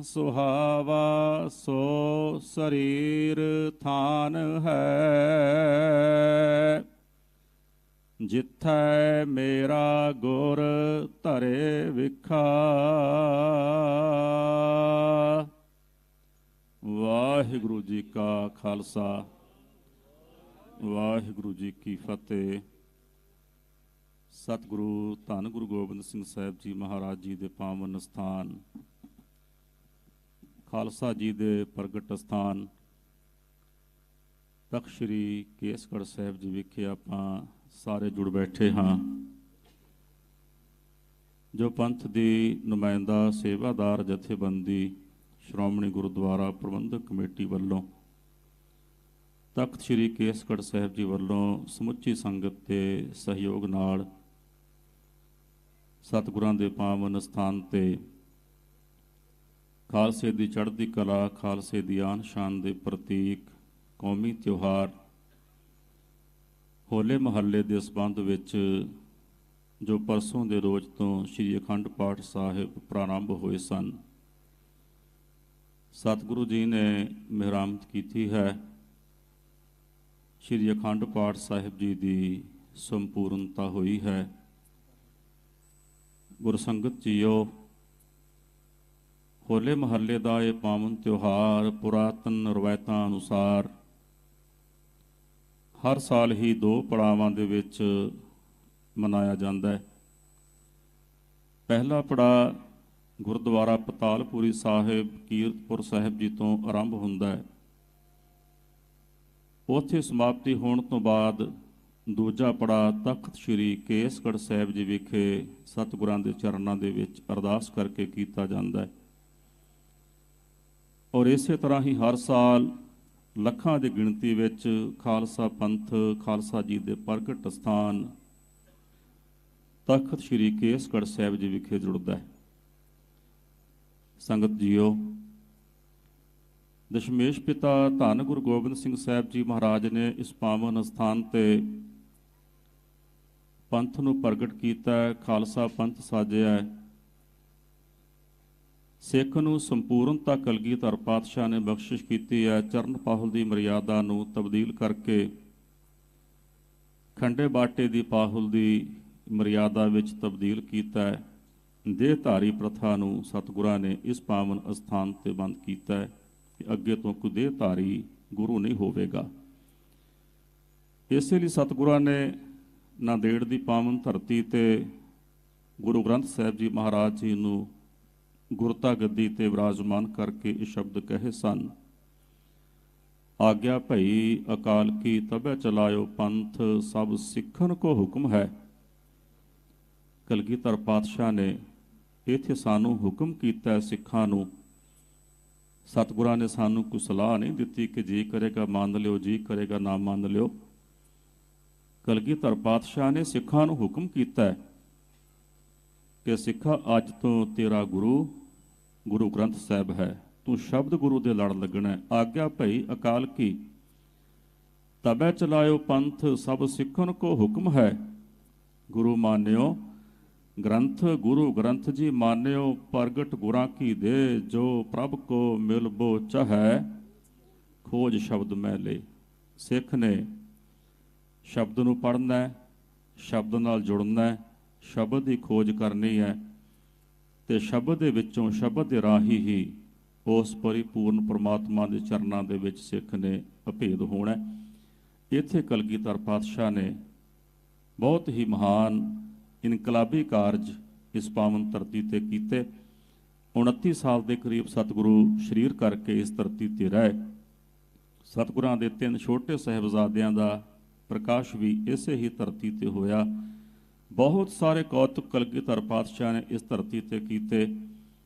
ਸੁਹਾਵਾ ਸੋ ਸਰੀਰ ਥਾਨ ਹੈ, ਜਿੱਥੈ ਮੇਰਾ ਗੁਰ ਧਰੇ ਵਿਖਾ। ਵਾਹਿਗੁਰੂ ਜੀ ਕਾ ਖਾਲਸਾ, ਵਾਹਿਗੁਰੂ ਜੀ ਕੀ ਫਤਿਹ। ਸਤਿਗੁਰੂ ਧੰਨ ਗੁਰੂ ਗੋਬਿੰਦ ਸਿੰਘ ਸਾਹਿਬ ਜੀ ਮਹਾਰਾਜ ਜੀ ਦੇ ਪਾਵਨ ਸਥਾਨ, ਖਾਲਸਾ ਜੀ ਦੇ ਪ੍ਰਗਟ ਸਥਾਨ ਤਖ਼ਤ ਸ੍ਰੀ ਕੇਸਗੜ੍ਹ ਸਾਹਿਬ ਜੀ ਵਿਖੇ ਆਪਾਂ ਸਾਰੇ ਜੁੜ ਬੈਠੇ ਹਾਂ। ਜੋ ਪੰਥ ਦੀ ਨੁਮਾਇੰਦਾ ਸੇਵਾਦਾਰ ਜਥੇਬੰਦੀ ਸ਼੍ਰੋਮਣੀ ਗੁਰਦੁਆਰਾ ਪ੍ਰਬੰਧਕ ਕਮੇਟੀ ਵੱਲੋਂ ਤਖ਼ਤ ਸ੍ਰੀ ਕੇਸਗੜ੍ਹ ਸਾਹਿਬ ਜੀ ਵੱਲੋਂ ਸਮੁੱਚੀ ਸੰਗਤ ਦੇ ਸਹਿਯੋਗ ਨਾਲ ਸਤਿਗੁਰਾਂ ਦੇ ਪਾਵਨ ਸਥਾਨ ਤੇ ਖਾਲਸੇ ਦੀ ਚੜ੍ਹਦੀ ਕਲਾ, ਖਾਲਸੇ ਦੀ ਆਨ ਸ਼ਾਨ ਦੇ ਪ੍ਰਤੀਕ ਕੌਮੀ ਤਿਉਹਾਰ ਹੋਲੇ ਮਹੱਲੇ ਦੇ ਸੰਬੰਧ ਵਿੱਚ ਜੋ ਪਰਸੋਂ ਦੇ ਰੋਜ਼ ਤੋਂ ਸ੍ਰੀ ਅਖੰਡ ਪਾਠ ਸਾਹਿਬ ਪ੍ਰਾਰੰਭ ਹੋਏ ਸਨ, ਸਤਿਗੁਰੂ ਜੀ ਨੇ ਮਿਹਰਾਮਤ ਕੀਤੀ ਹੈ। ਸ੍ਰੀ ਅਖੰਡ ਪਾਠ ਸਾਹਿਬ ਜੀ ਦੀ ਸੰਪੂਰਨਤਾ ਹੋਈ ਹੈ। ਗੁਰਸੰਗਤ ਜੀਓ, ਹੋਲੇ ਮਹੱਲੇ ਦਾ ਇਹ ਪਾਵਨ ਤਿਉਹਾਰ ਪੁਰਾਤਨ ਰਵਾਇਤਾਂ ਅਨੁਸਾਰ ਹਰ ਸਾਲ ਹੀ 2 ਪੜਾਵਾਂ ਦੇ ਵਿੱਚ ਮਨਾਇਆ ਜਾਂਦਾ ਹੈ। ਪਹਿਲਾ ਪੜਾਅ ਗੁਰਦੁਆਰਾ ਪਤਾਲਪੁਰੀ ਸਾਹਿਬ ਕੀਰਤਪੁਰ ਸਾਹਿਬ ਜੀ ਤੋਂ ਆਰੰਭ ਹੁੰਦਾ ਹੈ। ਉੱਥੇ ਸਮਾਪਤੀ ਹੋਣ ਤੋਂ ਬਾਅਦ ਦੂਜਾ ਪੜਾਅ ਤਖ਼ਤ ਸ੍ਰੀ ਕੇਸਗੜ੍ਹ ਸਾਹਿਬ ਜੀ ਵਿਖੇ ਸਤਿਗੁਰਾਂ ਦੇ ਚਰਨਾਂ ਦੇ ਵਿੱਚ ਅਰਦਾਸ ਕਰਕੇ ਕੀਤਾ ਜਾਂਦਾ ਹੈ। ਔਰ ਇਸੇ ਤਰ੍ਹਾਂ ਹੀ ਹਰ ਸਾਲ ਲੱਖਾਂ ਦੀ ਗਿਣਤੀ ਵਿੱਚ ਖਾਲਸਾ ਪੰਥ ਖਾਲਸਾ ਜੀ ਦੇ ਪ੍ਰਗਟ ਸਥਾਨ ਤਖ਼ਤ ਸ੍ਰੀ ਕੇਸਗੜ੍ਹ ਸਾਹਿਬ ਜੀ ਵਿਖੇ ਜੁੜਦਾ ਹੈ। ਸੰਗਤ ਜੀਓ, ਦਸ਼ਮੇਸ਼ ਪਿਤਾ ਧੰਨ ਗੁਰੂ ਗੋਬਿੰਦ ਸਿੰਘ ਸਾਹਿਬ ਜੀ ਮਹਾਰਾਜ ਨੇ ਇਸ ਪਾਵਨ ਸਥਾਨ ਤੇ ਪੰਥ ਨੂੰ ਪ੍ਰਗਟ ਕੀਤਾ, ਖਾਲਸਾ ਪੰਥ ਸਾਜਿਆ ਹੈ। ਸਿੱਖ ਨੂੰ ਸੰਪੂਰਨਤਾ ਕਲਗੀਧਰ ਪਾਤਸ਼ਾਹ ਨੇ ਬਖਸ਼ਿਸ਼ ਕੀਤੀ ਹੈ। ਚਰਨ ਪਾਹੁਲ ਦੀ ਮਰਿਆਦਾ ਨੂੰ ਤਬਦੀਲ ਕਰਕੇ ਖੰਡੇ ਬਾਟੇ ਦੀ ਪਾਹੁਲ ਦੀ ਮਰਿਆਦਾ ਵਿੱਚ ਤਬਦੀਲ ਕੀਤਾ ਹੈ। ਦੇਹਧਾਰੀ ਪ੍ਰਥਾ ਨੂੰ ਸਤਿਗੁਰਾਂ ਨੇ ਇਸ ਪਾਵਨ ਅਸਥਾਨ ਤੇ ਬੰਦ ਕੀਤਾ ਹੈ। ਕਿ ਅੱਗੇ ਤੋਂ ਕੋਈ ਦੇਹਧਾਰੀ ਗੁਰੂ ਨਹੀਂ ਹੋਵੇਗਾ। ਇਸੇ ਲਈ ਸਤਿਗੁਰਾਂ ਨੇ ਨਾਂਦੇੜ ਦੀ ਪਾਵਨ ਧਰਤੀ ਤੇ ਗੁਰੂ ਗ੍ਰੰਥ ਸਾਹਿਬ ਜੀ ਮਹਾਰਾਜ ਜੀ ਨੂੰ ਗੁਰਤਾ ਗੱਦੀ ਤੇ ਵਿਰਾਜਮਾਨ ਕਰਕੇ ਇਹ ਸ਼ਬਦ ਕਹੇ ਸਨ। ਆਗਿਆ ਭਈ ਅਕਾਲ ਕੀ ਤਬੈ ਚਲਾਇਓ ਪੰਥ ਸਭ ਸਿੱਖਣ ਕੋ ਹੁਕਮ ਹੈ। ਕਲਗੀਧਰ ਪਾਤਸ਼ਾਹ ਨੇ ਇੱਥੇ ਸਾਨੂੰ ਹੁਕਮ ਕੀਤਾ ਹੈ ਸਿੱਖਾਂ ਨੂੰ। ਸਤਿਗੁਰਾਂ ਨੇ ਸਾਨੂੰ ਕੋਈ ਸਲਾਹ ਨਹੀਂ ਦਿੱਤੀ ਕਿ ਜੀ ਕਰੇਗਾ ਮੰਨ ਲਿਓ, ਜੀ ਕਰੇਗਾ ਨਾ ਮੰਨ ਲਿਓ। ਕਲਗੀਧਰ ਪਾਤਸ਼ਾਹ ਨੇ ਸਿੱਖਾਂ ਨੂੰ ਹੁਕਮ ਕੀਤਾ ਹੈ ਕਿ ਸਿੱਖਾ ਅੱਜ ਤੋਂ ਤੇਰਾ ਗੁਰੂ ਗ੍ਰੰਥ ਸਾਹਿਬ ਹੈ, ਤੂੰ ਸ਼ਬਦ ਗੁਰੂ ਦੇ ਲੜ ਲੱਗਣਾ। ਆਗਿਆ ਭਈ ਅਕਾਲ ਕੀ ਤਬੈ ਚਲਾਇਓ ਪੰਥ ਸਭ ਸਿੱਖਣ ਕੋ ਹੁਕਮ ਹੈ। ਗੁਰੂ ਮਾਨਿਓ ਗ੍ਰੰਥ, ਗੁਰੂ ਗ੍ਰੰਥ ਜੀ ਮਾਨਿਓ ਪ੍ਰਗਟ ਗੁਰਾਂ ਕੀ ਦੇ, ਜੋ ਪ੍ਰਭ ਕੋ ਮਿਲਬੋ ਚਾਹੈ ਖੋਜ ਸ਼ਬਦ ਮੈਂ ਲੈ। ਸਿੱਖ ਨੇ ਸ਼ਬਦ ਨੂੰ ਪੜ੍ਹਨਾ, ਸ਼ਬਦ ਨਾਲ ਜੁੜਨਾ, ਸ਼ਬਦ ਦੀ ਖੋਜ ਕਰਨੀ ਹੈ ਤੇ ਸ਼ਬਦ ਦੇ ਵਿੱਚੋਂ, ਸ਼ਬਦ ਦੇ ਰਾਹੀਂ ਹੀ ਉਸ ਪਰਿਪੂਰਨ ਪਰਮਾਤਮਾ ਦੇ ਚਰਨਾਂ ਦੇ ਵਿੱਚ ਸਿੱਖ ਨੇ ਅਭੇਦ ਹੋਣਾ। ਇੱਥੇ ਕਲਗੀਧਰ ਪਾਤਸ਼ਾਹ ਨੇ ਬਹੁਤ ਹੀ ਮਹਾਨ ਇਨਕਲਾਬੀ ਕਾਰਜ ਇਸ ਪਾਵਨ ਧਰਤੀ ਤੇ ਕੀਤੇ। 29 ਸਾਲ ਦੇ ਕਰੀਬ ਸਤਿਗੁਰੂ ਸ਼ਰੀਰ ਕਰਕੇ ਇਸ ਧਰਤੀ ਤੇ ਰਹੇ। ਸਤਿਗੁਰਾਂ ਦੇ 3 ਛੋਟੇ ਸਾਹਿਬਜ਼ਾਦਿਆਂ ਦਾ ਪ੍ਰਕਾਸ਼ ਵੀ ਇਸੇ ਹੀ ਧਰਤੀ ਤੇ ਹੋਇਆ। ਬਹੁਤ ਸਾਰੇ ਕੌਤਕ ਕਲਗੀਧਰ ਪਾਤਸ਼ਾਹ ਨੇ ਇਸ ਧਰਤੀ ਤੇ ਕੀਤੇ।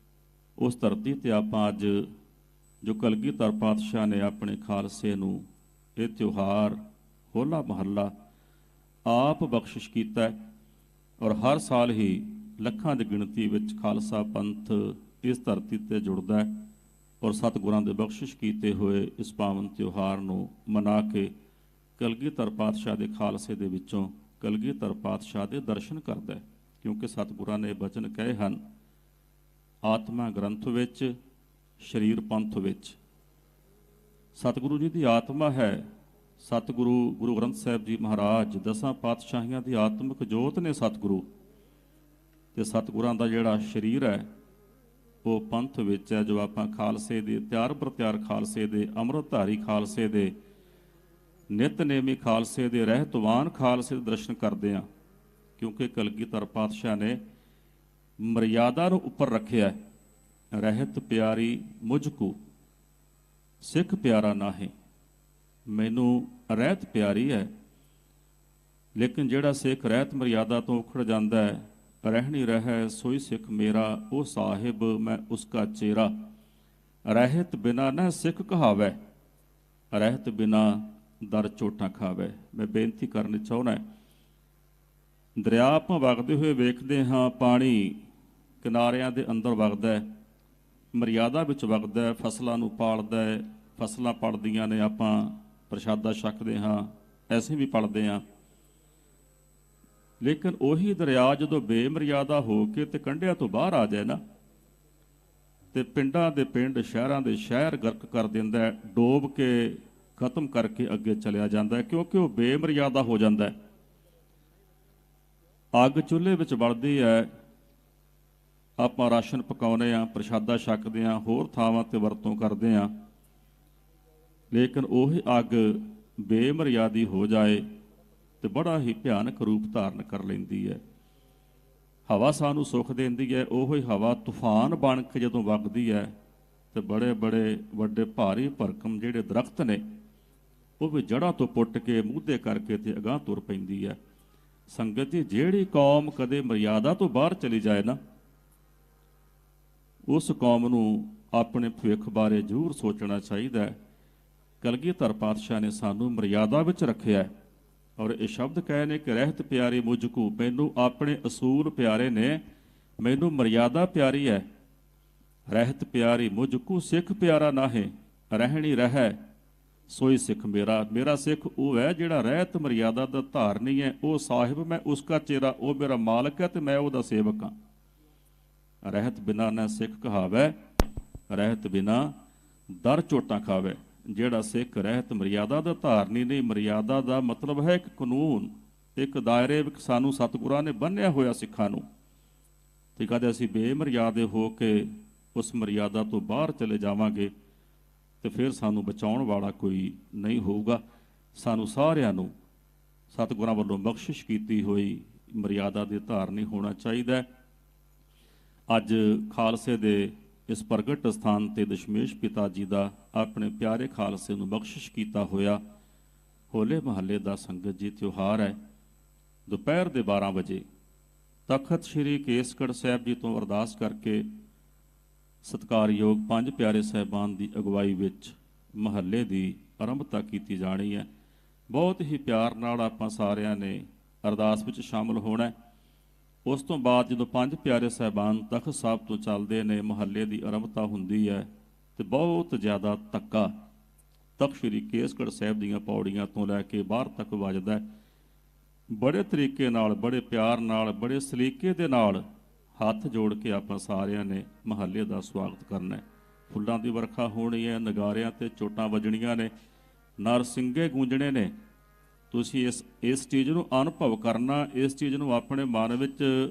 ਉਸ ਧਰਤੀ ਤੇ ਆਪਾਂ ਅੱਜ ਜੋ ਕਲਗੀਧਰ ਪਾਤਸ਼ਾਹ ਨੇ ਆਪਣੇ ਖਾਲਸੇ ਨੂੰ ਇਹ ਤਿਉਹਾਰ ਹੋਲਾ ਮਹੱਲਾ ਆਪ ਬਖਸ਼ਿਸ਼ ਕੀਤਾ ਔਰ ਹਰ ਸਾਲ ਹੀ ਲੱਖਾਂ ਦੀ ਗਿਣਤੀ ਵਿੱਚ ਖਾਲਸਾ ਪੰਥ ਇਸ ਧਰਤੀ ਤੇ ਜੁੜਦਾ ਹੈ ਔਰ ਸਤਿਗੁਰਾਂ ਦੇ ਬਖਸ਼ਿਸ਼ ਕੀਤੇ ਹੋਏ ਇਸ ਪਾਵਨ ਤਿਉਹਾਰ ਨੂੰ ਮਨਾ ਕੇ ਕਲਗੀਧਰ ਪਾਤਸ਼ਾਹ ਦੇ ਖਾਲਸੇ ਦੇ ਵਿੱਚੋਂ ਕਲਗੀਧਰ ਪਾਤਸ਼ਾਹ ਦੇ ਦਰਸ਼ਨ ਕਰਦਾ ਹੈ। ਕਿਉਂਕਿ ਸਤਿਗੁਰਾਂ ਨੇ ਬਚਨ ਕਹੇ ਹਨ, ਆਤਮਾ ਗ੍ਰੰਥ ਵਿੱਚ, ਸਰੀਰ ਪੰਥ ਵਿੱਚ। ਸਤਿਗੁਰੂ ਜੀ ਦੀ ਆਤਮਾ ਹੈ। ਸਤਿਗੁਰੂ ਗੁਰੂ ਗ੍ਰੰਥ ਸਾਹਿਬ ਜੀ ਮਹਾਰਾਜ 10 ਪਾਤਸ਼ਾਹੀਆਂ ਦੀ ਆਤਮਿਕ ਜੋਤ ਨੇ ਸਤਿਗੁਰੂ, ਤੇ ਸਤਿਗੁਰਾਂ ਦਾ ਜਿਹੜਾ ਸਰੀਰ ਹੈ ਉਹ ਪੰਥ ਵਿੱਚ ਹੈ। ਜੋ ਆਪਾਂ ਖਾਲਸੇ ਦੇ ਤਿਆਰ ਪ੍ਰਤਿਆਰ ਖਾਲਸੇ ਦੇ, ਅੰਮ੍ਰਿਤਧਾਰੀ ਖਾਲਸੇ ਦੇ, ਨਿਤਨੇਮੀ ਖਾਲਸੇ ਦੇ, ਰਹਿਤਵਾਨ ਖਾਲਸੇ ਦੇ ਦਰਸ਼ਨ ਕਰਦੇ ਹਾਂ। ਕਿਉਂਕਿ ਕਲਗੀਧਰ ਪਾਤਸ਼ਾਹ ਨੇ ਮਰਿਆਦਾ ਨੂੰ ਉੱਪਰ ਰੱਖਿਆ। ਰਹਿਤ ਪਿਆਰੀ ਮੁਝ ਕੋ ਸਿੱਖ ਪਿਆਰਾ ਨਾਹੀਂ। ਮੈਨੂੰ ਰਹਿਤ ਪਿਆਰੀ ਹੈ, ਲੇਕਿਨ ਜਿਹੜਾ ਸਿੱਖ ਰਹਿਤ ਮਰਿਆਦਾ ਤੋਂ ਉਖੜ ਜਾਂਦਾ ਹੈ, ਰਹਿਣੀ ਰਹਿ ਸੋਈ ਸਿੱਖ ਮੇਰਾ, ਉਹ ਸਾਹਿਬ ਮੈਂ ਉਸਕਾ ਚੇਰਾ। ਰਹਿਤ ਬਿਨਾ ਨਾ ਸਿੱਖ ਕਹਾਵੇ, ਰਹਿਤ ਬਿਨਾ ਦਰ ਚੋਟਾਂ ਖਾਵੇ। ਮੈਂ ਬੇਨਤੀ ਕਰਨੀ ਚਾਹੁੰਦਾ, ਦਰਿਆ ਆਪਾਂ ਵਗਦੇ ਹੋਏ ਵੇਖਦੇ ਹਾਂ, ਪਾਣੀ ਕਿਨਾਰਿਆਂ ਦੇ ਅੰਦਰ ਵਗਦਾ, ਮਰਿਆਦਾ ਵਿੱਚ ਵਗਦਾ, ਫਸਲਾਂ ਨੂੰ ਪਾਲਦਾ, ਫਸਲਾਂ ਪਲਦੀਆਂ ਨੇ, ਆਪਾਂ ਪ੍ਰਸ਼ਾਦਾ ਛਕਦੇ ਹਾਂ, ਐਸੇ ਵੀ ਪਲਦੇ ਹਾਂ। ਲੇਕਿਨ ਉਹੀ ਦਰਿਆ ਜਦੋਂ ਬੇਮਰਿਆਦਾ ਹੋ ਕੇ ਤੇ ਕੰਢਿਆਂ ਤੋਂ ਬਾਹਰ ਆ ਜਾਏ ਨਾ, ਤੇ ਪਿੰਡਾਂ ਦੇ ਪਿੰਡ, ਸ਼ਹਿਰਾਂ ਦੇ ਸ਼ਹਿਰ ਗਰਕ ਕਰ ਦਿੰਦਾ, ਡੋਬ ਕੇ ਖਤਮ ਕਰਕੇ ਅੱਗੇ ਚਲਿਆ ਜਾਂਦਾ, ਕਿਉਂਕਿ ਉਹ ਬੇਮਰਿਆਦਾ ਹੋ ਜਾਂਦਾ। ਅੱਗ ਚੁੱਲ੍ਹੇ ਵਿੱਚ ਬਲਦੀ ਹੈ, ਆਪਾਂ ਰਾਸ਼ਨ ਪਕਾਉਂਦੇ ਹਾਂ, ਪ੍ਰਸ਼ਾਦਾ ਛਕਦੇ ਹਾਂ, ਹੋਰ ਥਾਵਾਂ ਤੇ ਵਰਤੋਂ ਕਰਦੇ ਹਾਂ, ਲੇਕਿਨ ਉਹ ਅੱਗ ਬੇਮਰਿਆਦੀ ਹੋ ਜਾਏ ਤੇ ਬੜਾ ਹੀ ਭਿਆਨਕ ਰੂਪ ਧਾਰਨ ਕਰ ਲੈਂਦੀ ਹੈ। ਹਵਾ ਸਾਨੂੰ ਸੁੱਖ ਦਿੰਦੀ ਹੈ, ਉਹ ਹੀ ਹਵਾ ਤੂਫਾਨ ਬਣ ਕੇ ਜਦੋਂ ਵਗਦੀ ਹੈ ਤੇ ਬੜੇ ਬੜੇ ਵੱਡੇ ਭਾਰੀ ਭਰਕਮ ਜਿਹੜੇ ਦਰਖਤ ਨੇ ਉਹ ਵੀ ਜੜ੍ਹਾਂ ਤੋਂ ਪੁੱਟ ਕੇ ਮੂਧੇ ਕਰਕੇ ਤੇ ਅਗਾਂਹ ਤੁਰ ਪੈਂਦੀ ਹੈ। ਸੰਗਤ ਜੀ, ਜਿਹੜੀ ਕੌਮ ਕਦੇ ਮਰਿਆਦਾ ਤੋਂ ਬਾਹਰ ਚਲੀ ਜਾਏ ਨਾ, ਉਸ ਕੌਮ ਨੂੰ ਆਪਣੇ ਭਵਿੱਖ ਬਾਰੇ ਜ਼ਰੂਰ ਸੋਚਣਾ ਚਾਹੀਦਾ ਹੈ। ਕਲਗੀਧਰ ਪਾਤਸ਼ਾਹ ਨੇ ਸਾਨੂੰ ਮਰਿਆਦਾ ਵਿੱਚ ਰੱਖਿਆ ਔਰ ਇਹ ਸ਼ਬਦ ਕਹੇ ਨੇ ਕਿ ਰਹਿਤ ਪਿਆਰੀ ਮੁਝ ਕੋ, ਮੈਨੂੰ ਆਪਣੇ ਅਸੂਲ ਪਿਆਰੇ ਨੇ, ਮੈਨੂੰ ਮਰਿਆਦਾ ਪਿਆਰੀ ਹੈ। ਰਹਿਤ ਪਿਆਰੀ ਮੁਝ ਕੋ ਸਿੱਖ ਪਿਆਰਾ ਨਾਹੀਂ, ਰਹਿਣੀ ਰਹਿ ਸੋਈ ਸਿੱਖ ਮੇਰਾ। ਮੇਰਾ ਸਿੱਖ ਉਹ ਹੈ ਜਿਹੜਾ ਰਹਿਤ ਮਰਿਆਦਾ ਦਾ ਧਾਰਨੀ ਹੈ, ਉਹ ਸਾਹਿਬ ਮੈਂ ਉਸਕਾ ਚੇਰਾ, ਉਹ ਮੇਰਾ ਮਾਲਕ ਹੈ ਤੇ ਮੈਂ ਉਹਦਾ ਸੇਵਕ ਹਾਂ। ਰਹਿਤ ਬਿਨਾ ਨਾ ਸਿੱਖ ਕਹਾਵੇ, ਰਹਿਤ ਬਿਨਾ ਦਰ ਚੋਟਾਂ ਖਾਵੇ। ਜਿਹੜਾ ਸਿੱਖ ਰਹਿਤ ਮਰਿਆਦਾ ਦਾ ਧਾਰਨੀ ਨਹੀਂ, ਮਰਿਆਦਾ ਦਾ ਮਤਲਬ ਹੈ ਇੱਕ ਕਾਨੂੰਨ, ਇੱਕ ਦਾਇਰੇ ਵਿੱਚ ਸਾਨੂੰ ਸਤਿਗੁਰਾਂ ਨੇ ਬੰਨ੍ਹਿਆ ਹੋਇਆ ਸਿੱਖਾਂ ਨੂੰ, ਤੇ ਕਦੇ ਅਸੀਂ ਬੇਮਰਿਆਦੇ ਹੋ ਕੇ ਉਸ ਮਰਿਆਦਾ ਤੋਂ ਬਾਹਰ ਚਲੇ ਜਾਵਾਂਗੇ ਤੇ ਫਿਰ ਸਾਨੂੰ ਬਚਾਉਣ ਵਾਲਾ ਕੋਈ ਨਹੀਂ ਹੋਊਗਾ। ਸਾਨੂੰ ਸਾਰਿਆਂ ਨੂੰ ਸਤਿਗੁਰਾਂ ਵੱਲੋਂ ਬਖਸ਼ਿਸ਼ ਕੀਤੀ ਹੋਈ ਮਰਿਆਦਾ ਦੇ ਧਾਰਨੀ ਹੋਣਾ ਚਾਹੀਦਾ ਹੈ। ਅੱਜ ਖਾਲਸੇ ਦੇ ਇਸ ਪ੍ਰਗਟ ਸਥਾਨ ਤੇ ਦਸ਼ਮੇਸ਼ ਪਿਤਾ ਜੀ ਦਾ ਆਪਣੇ ਪਿਆਰੇ ਖਾਲਸੇ ਨੂੰ ਬਖਸ਼ਿਸ਼ ਕੀਤਾ ਹੋਇਆ ਹੋਲੇ ਮਹੱਲੇ ਦਾ ਸੰਗਤ ਜੀ ਤਿਉਹਾਰ ਹੈ। ਦੁਪਹਿਰ ਦੇ 12 ਵਜੇ ਤਖਤ ਸ੍ਰੀ ਕੇਸਗੜ੍ਹ ਸਾਹਿਬ ਜੀ ਤੋਂ ਅਰਦਾਸ ਕਰਕੇ ਸਤਿਕਾਰਯੋਗ ਪੰਜ ਪਿਆਰੇ ਸਾਹਿਬਾਨ ਦੀ ਅਗਵਾਈ ਵਿੱਚ ਮਹੱਲੇ ਦੀ ਆਰੰਭਤਾ ਕੀਤੀ ਜਾਣੀ ਹੈ। ਬਹੁਤ ਹੀ ਪਿਆਰ ਨਾਲ ਆਪਾਂ ਸਾਰਿਆਂ ਨੇ ਅਰਦਾਸ ਵਿੱਚ ਸ਼ਾਮਲ ਹੋਣਾ। ਉਸ ਤੋਂ ਬਾਅਦ ਜਦੋਂ ਪੰਜ ਪਿਆਰੇ ਸਾਹਿਬਾਨ ਤਖਤ ਸਾਹਿਬ ਤੋਂ ਚੱਲਦੇ ਨੇ, ਮਹੱਲੇ ਦੀ ਆਰੰਭਤਾ ਹੁੰਦੀ ਹੈ ਤੇ ਬਹੁਤ ਜ਼ਿਆਦਾ ਧੱਕਾ ਤਖਤ ਸ੍ਰੀ ਕੇਸਗੜ੍ਹ ਸਾਹਿਬ ਦੀਆਂ ਪੌੜੀਆਂ ਤੋਂ ਲੈ ਕੇ ਬਾਹਰ ਤੱਕ ਵੱਜਦਾ। ਬੜੇ ਤਰੀਕੇ ਨਾਲ, ਬੜੇ ਪਿਆਰ ਨਾਲ, ਬੜੇ ਸਲੀਕੇ ਦੇ ਨਾਲ ਹੱਥ ਜੋੜ ਕੇ ਆਪਾਂ ਸਾਰਿਆਂ ਨੇ ਮਹੱਲੇ ਦਾ ਸਵਾਗਤ ਕਰਨਾ ਹੈ। ਫੁੱਲਾਂ ਦੀ ਵਰਖਾ ਹੋਣੀ ਹੈ, ਨਗਾਰਿਆਂ ਤੇ ਚੋਟਾਂ ਵੱਜਣੀਆਂ ਨੇ, ਨਰਸਿੰਗੇ ਗੂੰਜਣੇ ਨੇ। ਤੁਸੀਂ ਇਸ ਚੀਜ਼ ਨੂੰ ਅਨੁਭਵ ਕਰਨਾ, ਇਸ ਚੀਜ਼ ਨੂੰ ਆਪਣੇ ਮਨ ਵਿੱਚ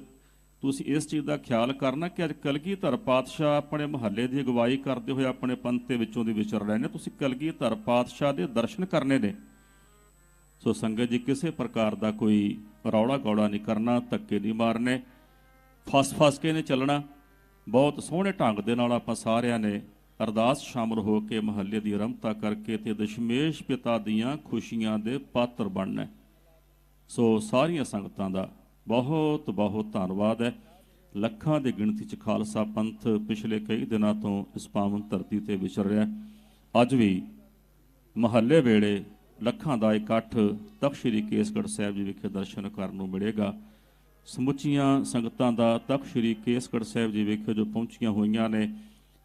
ਤੁਸੀਂ ਇਸ ਚੀਜ਼ ਦਾ ਖਿਆਲ ਕਰਨਾ ਕਿ ਅੱਜ ਕਲਗੀਧਰ ਪਾਤਸ਼ਾਹ ਆਪਣੇ ਮਹੱਲੇ ਦੀ ਅਗਵਾਈ ਕਰਦੇ ਹੋਏ ਆਪਣੇ ਪੰਥ ਦੇ ਵਿੱਚੋਂ ਦੀ ਵਿਚਰ ਰਹੇ ਨੇ। ਤੁਸੀਂ ਕਲਗੀਧਰ ਪਾਤਸ਼ਾਹ ਦੇ ਦਰਸ਼ਨ ਕਰਨੇ ਨੇ। ਸੋ ਸੰਗਤ ਜੀ, ਕਿਸੇ ਪ੍ਰਕਾਰ ਦਾ ਕੋਈ ਰੌਲਾ ਗੌੜਾ ਨਹੀਂ ਕਰਨਾ, ਧੱਕੇ ਨਹੀਂ ਮਾਰਨੇ, ਫਸ ਕੇ ਨਹੀਂ ਚੱਲਣਾ। ਬਹੁਤ ਸੋਹਣੇ ਢੰਗ ਦੇ ਨਾਲ ਆਪਾਂ ਸਾਰਿਆਂ ਨੇ ਅਰਦਾਸ ਸ਼ਾਮਲ ਹੋ ਕੇ ਮਹੱਲੇ ਦੀ ਆਰੰਭਤਾ ਕਰਕੇ ਤੇ ਦਸ਼ਮੇਸ਼ ਪਿਤਾ ਦੀਆਂ ਖੁਸ਼ੀਆਂ ਦੇ ਪਾਤਰ ਬਣਨਾ। ਸੋ ਸਾਰੀਆਂ ਸੰਗਤਾਂ ਦਾ ਬਹੁਤ ਬਹੁਤ ਧੰਨਵਾਦ ਹੈ। ਲੱਖਾਂ ਦੀ ਗਿਣਤੀ 'ਚ ਖਾਲਸਾ ਪੰਥ ਪਿਛਲੇ ਕਈ ਦਿਨਾਂ ਤੋਂ ਇਸ ਪਾਵਨ ਧਰਤੀ ਤੇ ਵਿਚਰ ਰਿਹਾ। ਅੱਜ ਵੀ ਮਹੱਲੇ ਵੇਲੇ ਲੱਖਾਂ ਦਾ ਇਕੱਠ ਤਖਤ ਸ੍ਰੀ ਕੇਸਗੜ੍ਹ ਸਾਹਿਬ ਜੀ ਵਿਖੇ ਦਰਸ਼ਨ ਕਰਨ ਨੂੰ ਮਿਲੇਗਾ। ਸਮੁੱਚੀਆਂ ਸੰਗਤਾਂ ਦਾ ਤਖਤ ਸ੍ਰੀ ਕੇਸਗੜ੍ਹ ਸਾਹਿਬ ਜੀ ਵਿਖੇ ਜੋ ਪਹੁੰਚੀਆਂ ਹੋਈਆਂ ਨੇ,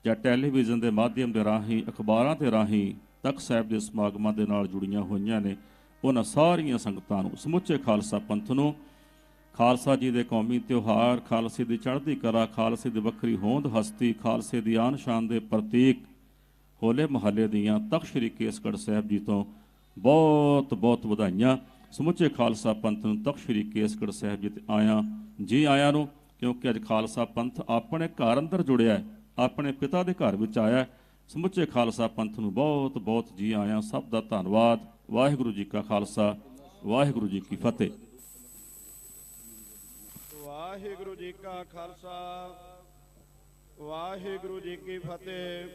ਜਾਂ ਟੈਲੀਵਿਜ਼ਨ ਦੇ ਮਾਧਿਅਮ ਦੇ ਰਾਹੀਂ, ਅਖਬਾਰਾਂ ਦੇ ਰਾਹੀਂ ਤਖਤ ਸਾਹਿਬ ਦੇ ਸਮਾਗਮਾਂ ਦੇ ਨਾਲ ਜੁੜੀਆਂ ਹੋਈਆਂ ਨੇ, ਉਹਨਾਂ ਸਾਰੀਆਂ ਸੰਗਤਾਂ ਨੂੰ, ਸਮੁੱਚੇ ਖਾਲਸਾ ਪੰਥ ਨੂੰ ਖਾਲਸਾ ਜੀ ਦੇ ਕੌਮੀ ਤਿਉਹਾਰ, ਖਾਲਸੇ ਦੀ ਚੜ੍ਹਦੀ ਕਲਾ, ਖਾਲਸੇ ਦੀ ਵੱਖਰੀ ਹੋਂਦ ਹਸਤੀ, ਖਾਲਸੇ ਦੀ ਆਨ ਸ਼ਾਨ ਦੇ ਪ੍ਰਤੀਕ ਹੋਲੇ ਮਹੱਲੇ ਦੀਆਂ ਤਖਤ ਸ੍ਰੀ ਕੇਸਗੜ੍ਹ ਸਾਹਿਬ ਜੀ ਤੋਂ ਬਹੁਤ ਬਹੁਤ ਵਧਾਈਆਂ। ਸਮੁੱਚੇ ਖਾਲਸਾ ਪੰਥ ਨੂੰ ਤਖਤ ਸ੍ਰੀ ਕੇਸਗੜ੍ਹ ਸਾਹਿਬ ਜੀ ਤੇ ਜੀ ਆਇਆਂ ਨੂੰ, ਕਿਉਂਕਿ ਅੱਜ ਖਾਲਸਾ ਪੰਥ ਆਪਣੇ ਘਰ ਅੰਦਰ ਜੁੜਿਆ ਹੈ, ਆਪਣੇ ਪਿਤਾ ਦੇ ਘਰ ਵਿੱਚ ਆਇਆ। ਸਮੁੱਚੇ ਖਾਲਸਾ ਪੰਥ ਨੂੰ ਬਹੁਤ ਬਹੁਤ ਜੀ ਆਇਆਂ। ਸਭ ਦਾ ਧੰਨਵਾਦ। ਵਾਹਿਗੁਰੂ ਜੀ ਕਾ ਖਾਲਸਾ, ਵਾਹਿਗੁਰੂ ਜੀ ਕੀ ਫਤਿਹ। ਵਾਹਿਗੁਰੂ ਜੀ ਕਾ ਖਾਲਸਾ, ਵਾਹਿਗੁਰੂ ਜੀ ਕੀ ਫਤਿਹ।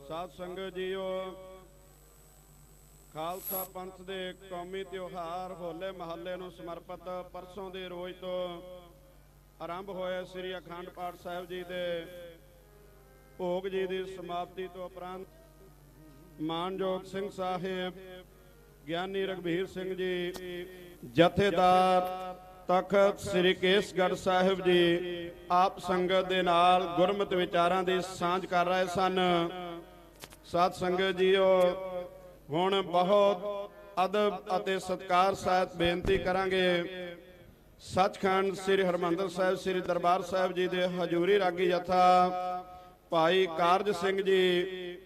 ਸਾਧ ਸੰਗਤ ਜੀਓ, ਖਾਲਸਾ ਪੰਥ ਦੇ ਕੌਮੀ ਤਿਉਹਾਰ ਹੋਲੇ ਮਹੱਲੇ ਨੂੰ ਸਮਰਪਿਤ ਪਰਸੋਂ ਦੇ ਰੋਜ਼ ਤੋਂ ਆਰੰਭ ਹੋਏ ਸ੍ਰੀ ਅਖੰਡ ਪਾਠ ਸਾਹਿਬ ਜੀ ਦੇ ਭੋਗ ਜੀ ਦੀ ਸਮਾਪਤੀ ਤੋਂ ਉਪਰੰਤ ਮਾਨਯੋਗ ਸਿੰਘ ਸਾਹਿਬ ਗਿਆਨੀ ਰਘਬੀਰ ਸਿੰਘ ਜੀ ਜਥੇਦਾਰ ਤਖਤ ਸ੍ਰੀ ਕੇਸਗੜ੍ਹ ਸਾਹਿਬ ਜੀ ਆਪ ਸੰਗਤ ਦੇ ਨਾਲ ਗੁਰਮਤਿ ਵਿਚਾਰਾਂ ਦੀ ਸਾਂਝ ਕਰ ਰਹੇ ਸਨ। ਸਾਧ ਸੰਗਤ ਜੀਓ, ਹੁਣ ਬਹੁਤ ਅਦਬ ਅਤੇ ਸਤਿਕਾਰ ਸਹਿਤ ਬੇਨਤੀ ਕਰਾਂਗੇ। ਸੱਚਖੰਡ ਸ੍ਰੀ ਹਰਿਮੰਦਰ ਸਾਹਿਬ ਸ੍ਰੀ ਦਰਬਾਰ ਸਾਹਿਬ ਜੀ ਦੇ ਹਜ਼ੂਰੀ ਰਾਗੀ ਜਥਾ ਭਾਈ ਕਾਰਜ ਸਿੰਘ ਜੀ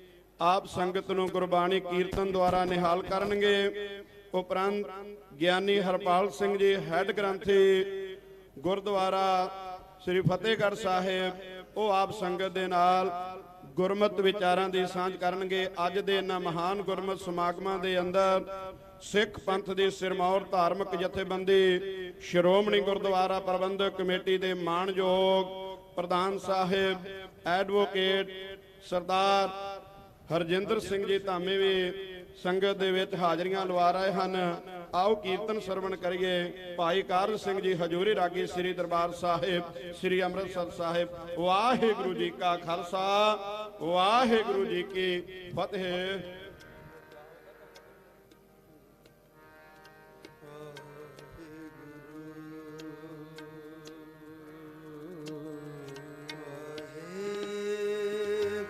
ਆਪ ਸੰਗਤ ਨੂੰ ਗੁਰਬਾਣੀ ਕੀਰਤਨ ਦੁਆਰਾ ਨਿਹਾਲ ਕਰਨਗੇ। ਉਪਰੰਤ ਗਿਆਨੀ ਹਰਪਾਲ ਸਿੰਘ ਜੀ ਹੈੱਡ ਗ੍ਰੰਥੀ ਗੁਰਦੁਆਰਾ ਸ੍ਰੀ ਫਤਿਹਗੜ੍ਹ ਸਾਹਿਬ, ਉਹ ਆਪ ਸੰਗਤ ਦੇ ਨਾਲ ਗੁਰਮਤਿ ਵਿਚਾਰਾਂ ਦੀ ਸਾਂਝ ਕਰਨਗੇ। ਅੱਜ ਦੇ ਇਹਨਾਂ ਮਹਾਨ ਗੁਰਮਤਿ ਸਮਾਗਮਾਂ ਦੇ ਅੰਦਰ ਸਿੱਖ ਪੰਥ ਦੀ ਸਿਰਮੌਰ ਧਾਰਮਿਕ ਜਥੇਬੰਦੀ ਸ਼੍ਰੋਮਣੀ ਗੁਰਦੁਆਰਾ ਪ੍ਰਬੰਧਕ ਕਮੇਟੀ ਦੇ ਮਾਣਯੋਗ ਪ੍ਰਧਾਨ ਸਾਹਿਬ ਐਡਵੋਕੇਟ ਸਰਦਾਰ ਹਰਜਿੰਦਰ ਸਿੰਘ ਜੀ ਧਾਮੀ ਵੀ ਸੰਗਤ ਦੇ ਵਿੱਚ ਹਾਜ਼ਰੀਆਂ ਲਵਾ ਰਹੇ ਹਨ। ਆਓ ਕੀਰਤਨ ਸਰਵਣ ਕਰੀਏ। ਭਾਈ ਕਾਰਜ ਸਿੰਘ ਜੀ ਹਜ਼ੂਰੀ ਰਾਗੀ ਸ੍ਰੀ ਦਰਬਾਰ ਸਾਹਿਬ ਸ੍ਰੀ ਅੰਮ੍ਰਿਤਸਰ ਸਾਹਿਬ। ਵਾਹਿਗੁਰੂ ਜੀ ਕਾ ਖਾਲਸਾ, ਵਾਹਿਗੁਰੂ ਜੀ ਕੀ ਫਤਿਹ।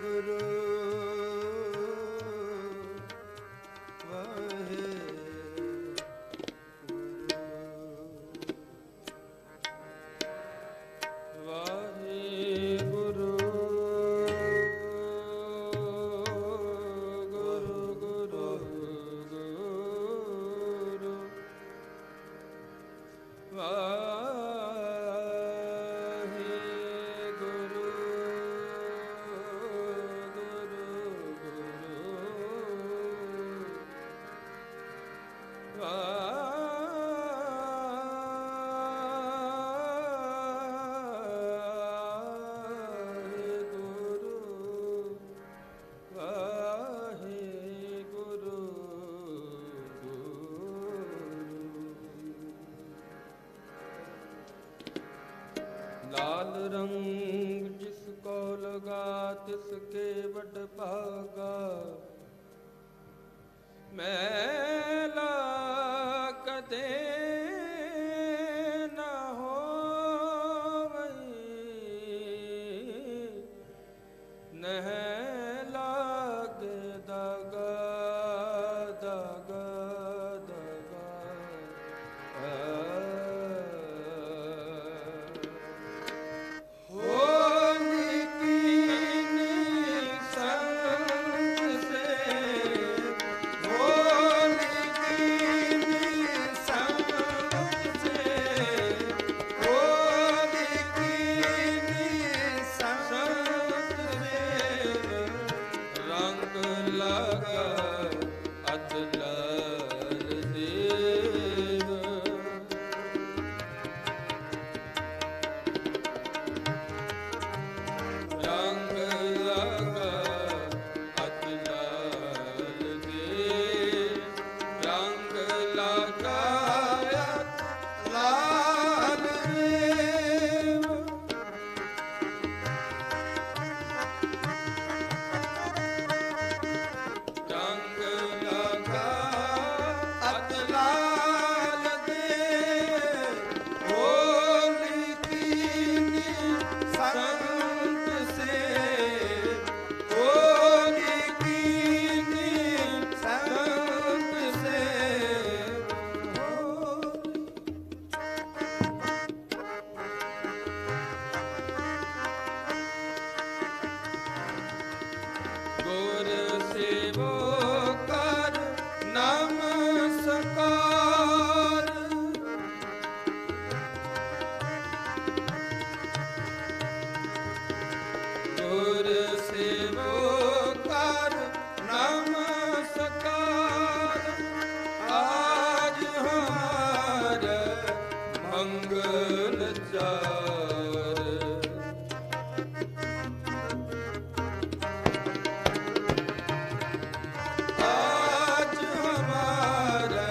ਗੁਰੂ लाल रंग जिसको लगा तिसके बड़ भागा, मैला कदे न होवै, नह लागे दागा दागा दागा। होली कीनी संग से, होली कीनी संग से, होली कीनी संग से, रंग लगा अतलाल देव। रंग लगा अतलाल देव, रंग लगाया लाल देव। रंग लगा अतलाल देव, होली कीनी संग से, होली कीनी संग से, होली। गुर सेवो कर नमस्कार, गुर सेवो कर नमस्कार, आज हमारे मंगल चार। आज हमारा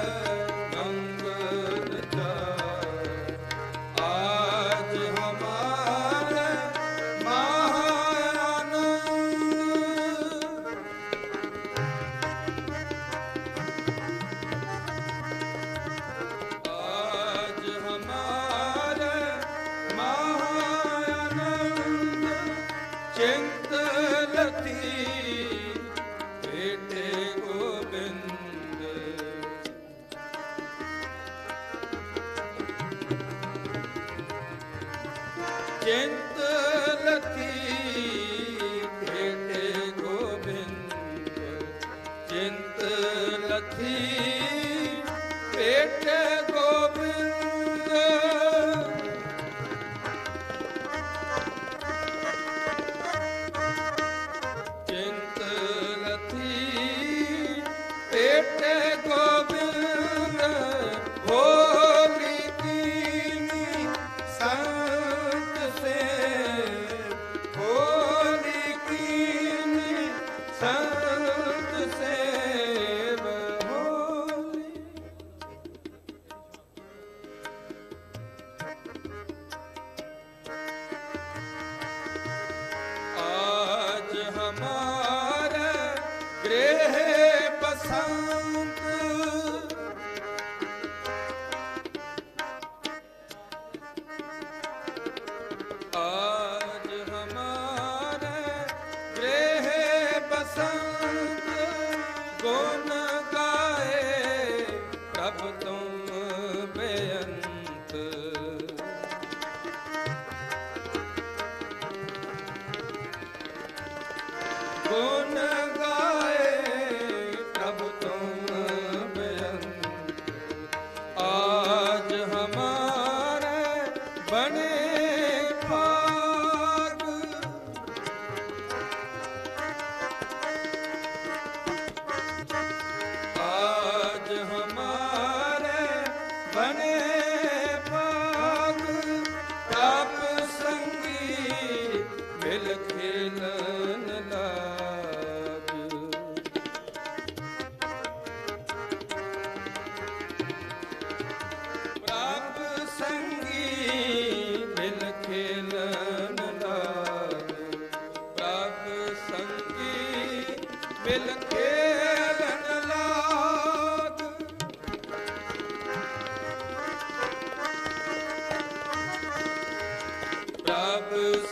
मंगल चार, आज हमारा महाआनंद। आज हमारा महाआनंद, चिंत लती बेटे गोविंद। चिंत लती बेटे गोविंद, चिंत लती बेटे गोविंद। चिंत लती बेटे गोविंद, होली कीनी संग से, होली कीनी संग से, होली।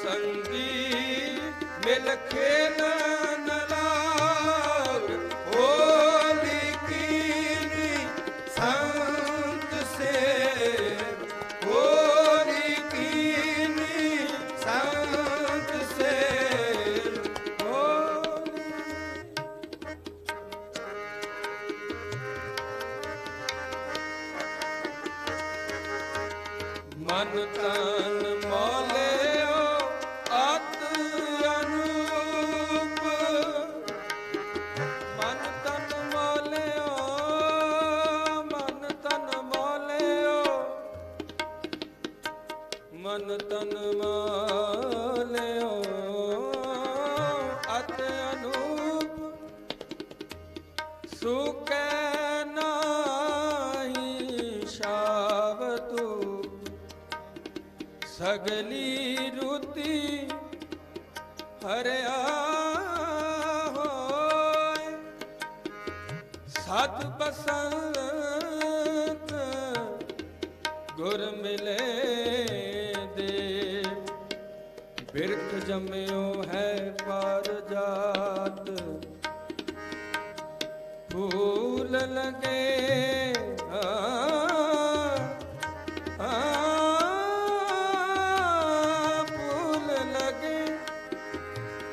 संगी मिल खेलन लाग होली कीनी संत से होली कीनी संत से होली मन तन मोलियो अत अनूप मन तन मोलियो मन तन मोलियो मन तन मोलियो अत अनूप सुकै नाही शावतु सगली रुति हरिया होय सत बसंत गुर मिले दे बिरख जम्यो है पारजात फूल लगे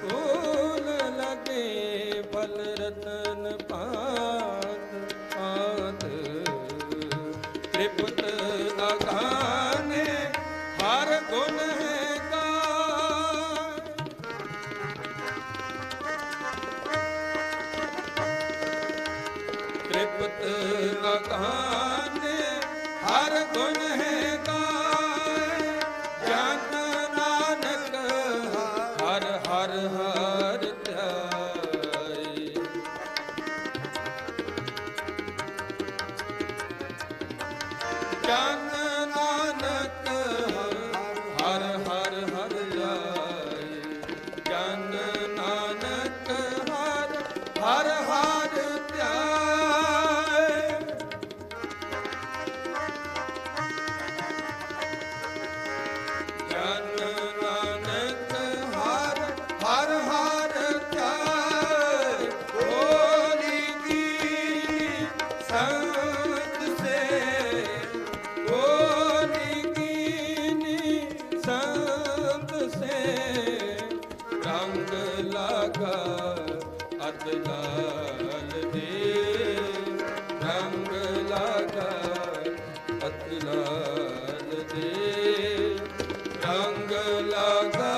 फूल लगे फल रतन पात पात त्रिपुत अगाने हर गुण है गाय त्रिपुत अगाने हर गुण है गाय जन नानक हर हर हर ध्याय जन नानक हर हर हर ध्याय जन नानक हर हर हर ध्याय जन नानक हर हर हर ध्याय होली कीनी संत से होली कीनी संत से रंग लगा अत लाल दे रंग लगा अत लाल दे रंग लगा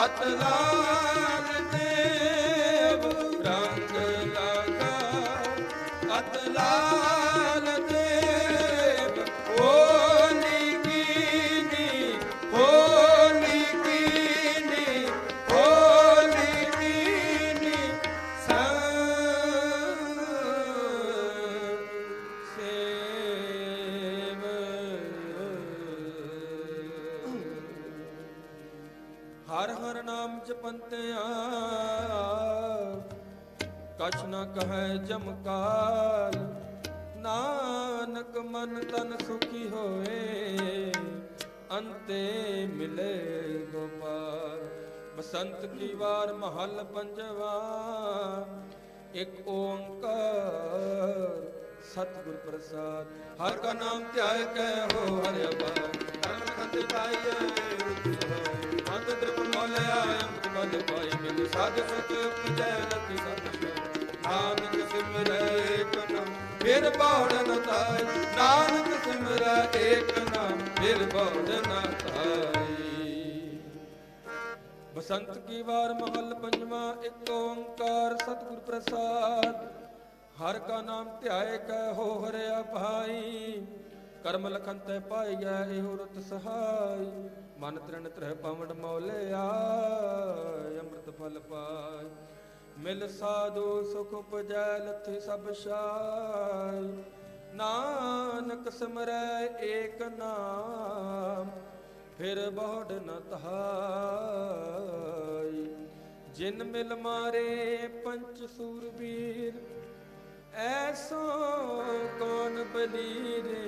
अत लाल देव रंग लगा अत लाल देव होली कीनी होली कीनी होली कीनी हर हर नाम जपंतिया कछ न कहे जमकाल नानक मन तन सुखी होए अंते मिले गोपाल बसंत की वार महल पंजवा एक ओंकार सतगुर प्रसाद हर का नाम त्याग के हो हर अपार कर्म खंड पाइए अंत द्रप मोलया अंत बल पाई मिल साध सुख जय रति सत नानक सिमरै एक नाम फिर बाढ़ न ताई नानक सिमरै एक नाम फिर बाढ़ न ताई बसंत की वार महल पंजवा एक ओंकार सतगुर प्रसाद हर का नाम ध्याय कै हो हरिया भाई कर्म लखन तै पाई गए एहो रत सहाय मन तृण त्रह पवण मौले आय अमृत फल पाय मिल साधु सुख उपजै लथि सब शाय नानक सिमरै एक नाम फिर बहुड़ न तहाई जिन मिल मारे पंच सूरबीर ऐसो कौन बलीरे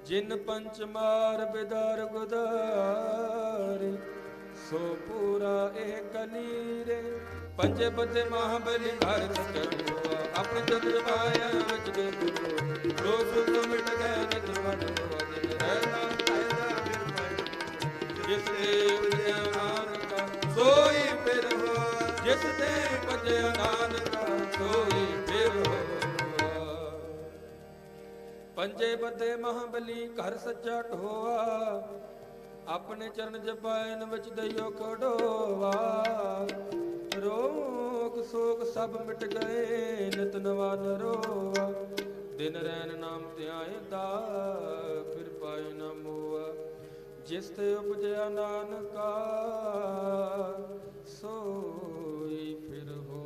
जिन पंच मार बिदार गुदारे ਸੋ ਪੂਰਾ ਇਹ ਕਲੀਰੇ ਪੰਜੇ ਬੱਦੇ ਮਹਾਬਲੀ ਘਰ ਚੜੂਆ ਆਪਣੇ ਜਗ ਪਾਇਆ ਵਿੱਚ ਦੇ ਰੋਸ ਤੋਂ ਮਿਟ ਗਏ ਨਿਤ ਵਡ ਦਿਨ ਰਹਿਣਾ ਫਾਇਦਾ ਫਿਰ ਪਾਈ ਜਿਸ ਦੇ ਉਜਿਆ ਨਾਨਕਾ ਸੋਈ ਫਿਰ ਹੋ ਜਿਸ ਦੇ ਭਜਿਆ ਨਾਨਕਾ ਸੋਈ ਫਿਰ ਹੋ ਪੰਜੇ ਬੱਦੇ ਮਹਾਬਲੀ ਘਰ ਸੱਚਾ ਢੋਆ ਆਪਣੇ ਚਰਨ ਜਪਾਇਨ ਵਿੱਚ ਦਈਓ ਖੜੋਵਾ ਰੋਗ ਸੋਗ ਸਭ ਮਿਟ ਗਏ ਨਿਤ ਨਵਾ ਨਰੋਆ ਦਿਨ ਰੈਨ ਨਾਮ ਧਿਆਇਦਾ ਫਿਰ ਪਾਈ ਨਾ ਮੋਆ ਜਿਸ ਤੇ ਉਪਜਿਆ ਨਾਨਕਾ ਸੋਈ ਫਿਰ ਹੋਆ।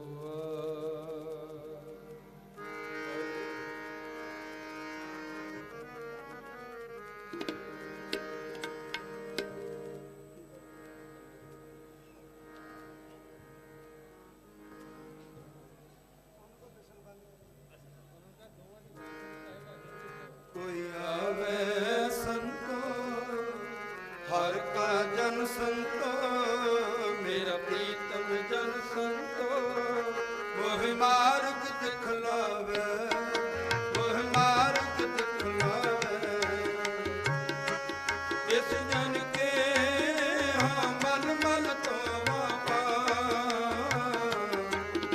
कोई आवे संतो हर का जन संतो ਮੇਰਾ ਪ੍ਰੀਤਮ ਜਨ ਸੰਤੋ वह मार्ग दिखलावे वह मार्ग दिखलावे इस जन के हाँ मल मल तो पा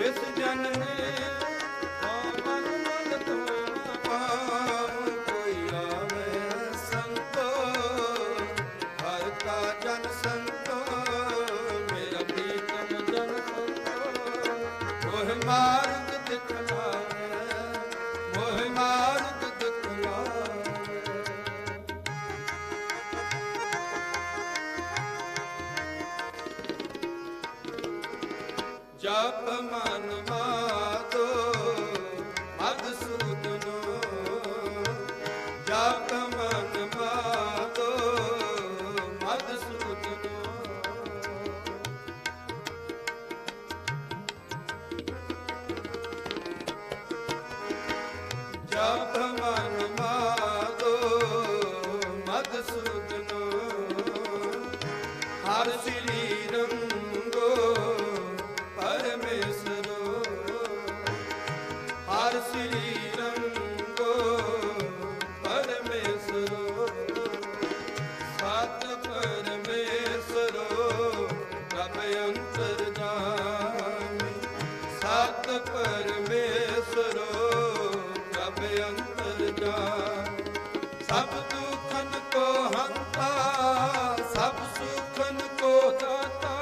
इस जन ने हाँ मल मल तो पाऊं कोई आवे संतो हर का जन संतो ਮੇਰਾ ਪ੍ਰੀਤਮ ਜਨ ਸੰਤੋ वह मार्ग दिखलावे वह मार्ग दिखलावे जप मन मातो मधुसूदनो जप मन मातो मधुसूदनो जप मन मातो मधुसूदनो हर श्री रंगो परमेश्वरो हर श्री रंगो परमेश्वरो सत परमेश्वरो प्रभ अंतर्यामी सत परमेश्वरो प्रभ अंतर्यामी सब दुखन को हंता सब सुखन को दाता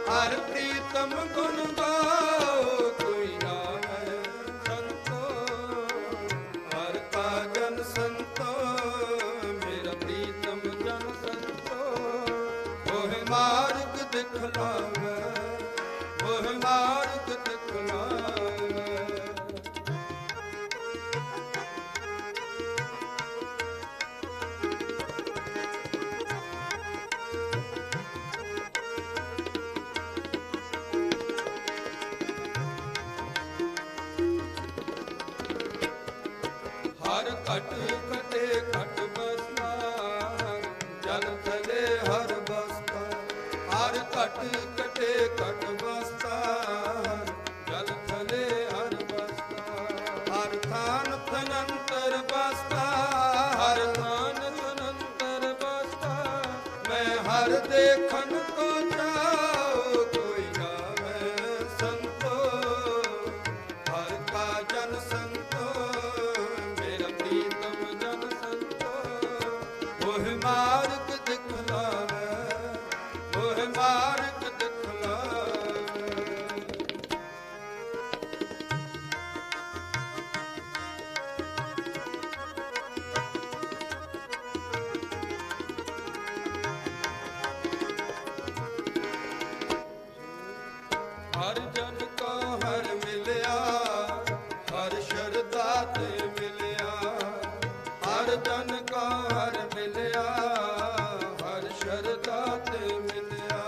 हर प्रीतम गुण गाओ कोई आवे संतो हर का जन संतो ਮੇਰਾ ਪ੍ਰੀਤਮ ਜਨ ਸੰਤੋ वह मार्ग दिखलावे वह मार्ग दिखलावे ਹਰ ਘਟ ਘਟੇ ਘਟ ਬਸਤਾ जल थले हर बसता हर घट कटे घट बसता ਜਲ ਥਲੇ ਹਰ ਬਸਤਾ हर थान थनंतर बसता ਹਰ हर ਥਾਨ ਅਨੰਤਰ ਬਸਤਾ मैं हर देखन को जाओ कोई आवे संतो हर का जन संतो ਮੇਰਾ ਪ੍ਰੀਤਮ ਜਨ ਸੰਤੋ वह मार्ग दिखलावे वह मार्ग दिखलावे ਹਰ ਜਨ ਕੋ हर मिलया हर शरदा ते मिलया हर जन का हर मिलया हर शरदा ते मिलया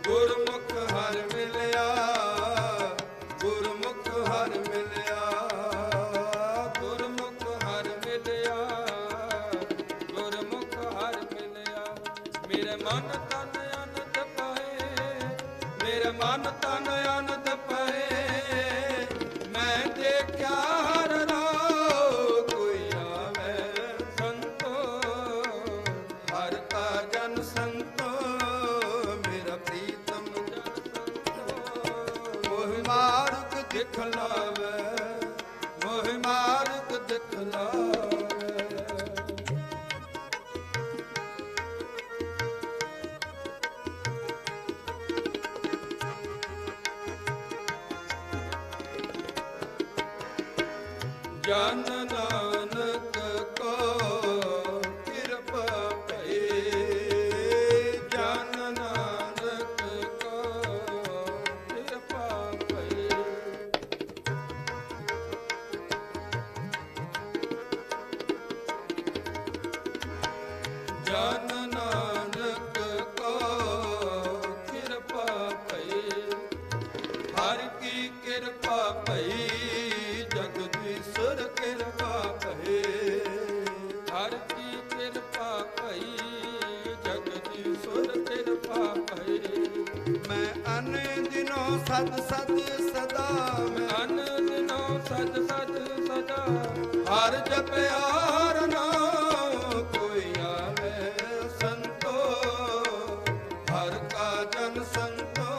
गुरमुख हर मिलया गुरमुख हर मिलया ਗੁਰਮੁਖ ਹਰ ਮਿਲਿਆ ਗੁਰਮੁਖ ਹਰ ਮਿਲਿਆ ਮੇਰੇ ਮਨ ਤਨ ਤਨ ਤਨ ਅਨੰਦ ਪਏ ਮੈਂ ਦੇਖਿਆ ਹਰ ਰਾਹ ਕੋਈ ਆਵੇ ਸੰਤੋ ਹਰ ਕਾ ਜਨ ਸੰਤੋ ਮੇਰਾ ਪ੍ਰੀਤਮ ਜਨ ਸੰਤੋ ਮੋਹ ਮਾਰਗ ਦਿਖਲਾਵੇ ਮੋਹ ਮਾਰਗ ਦਿਖਲਾਵੇ ਜਨ ਨਾਨਕ ਕੋ ਕਿਰਪਾ ਭਈ ਜਨ ਨਾਨਕ ਕੋ ਕਿਰਪਾ ਭਈ ਜਨ ਨਾਨਕ ਕੋ ਕਿਰਪਾ ਭਈ ਹਰਿ ਕੀ ਕਿਰਪਾ ਭਈ ਜਗਦੀਸ਼ਰ ਕਿਰਪਾ ਭਈ ਹਰਿ ਕੀ ਕਿਰਪਾ ਭਈ ਜਗਦੀਸ਼ਰ ਕਿਰਪਾ ਭਈ ਮੈਂ ਅਨ ਦਿਨੋ ਸਦ ਸਦ ਸਦਾ ਮੈਂ ਅਨ ਦਿਨੋ ਸਦ ਸਦ ਸਦਾ ਹਰ ਜਪਿਆ ਹਰ ਨਾਮ ਕੋਈ ਆਵੇ ਸੰਤੋ ਹਰ ਕਾ ਜਨ ਸੰਤੋ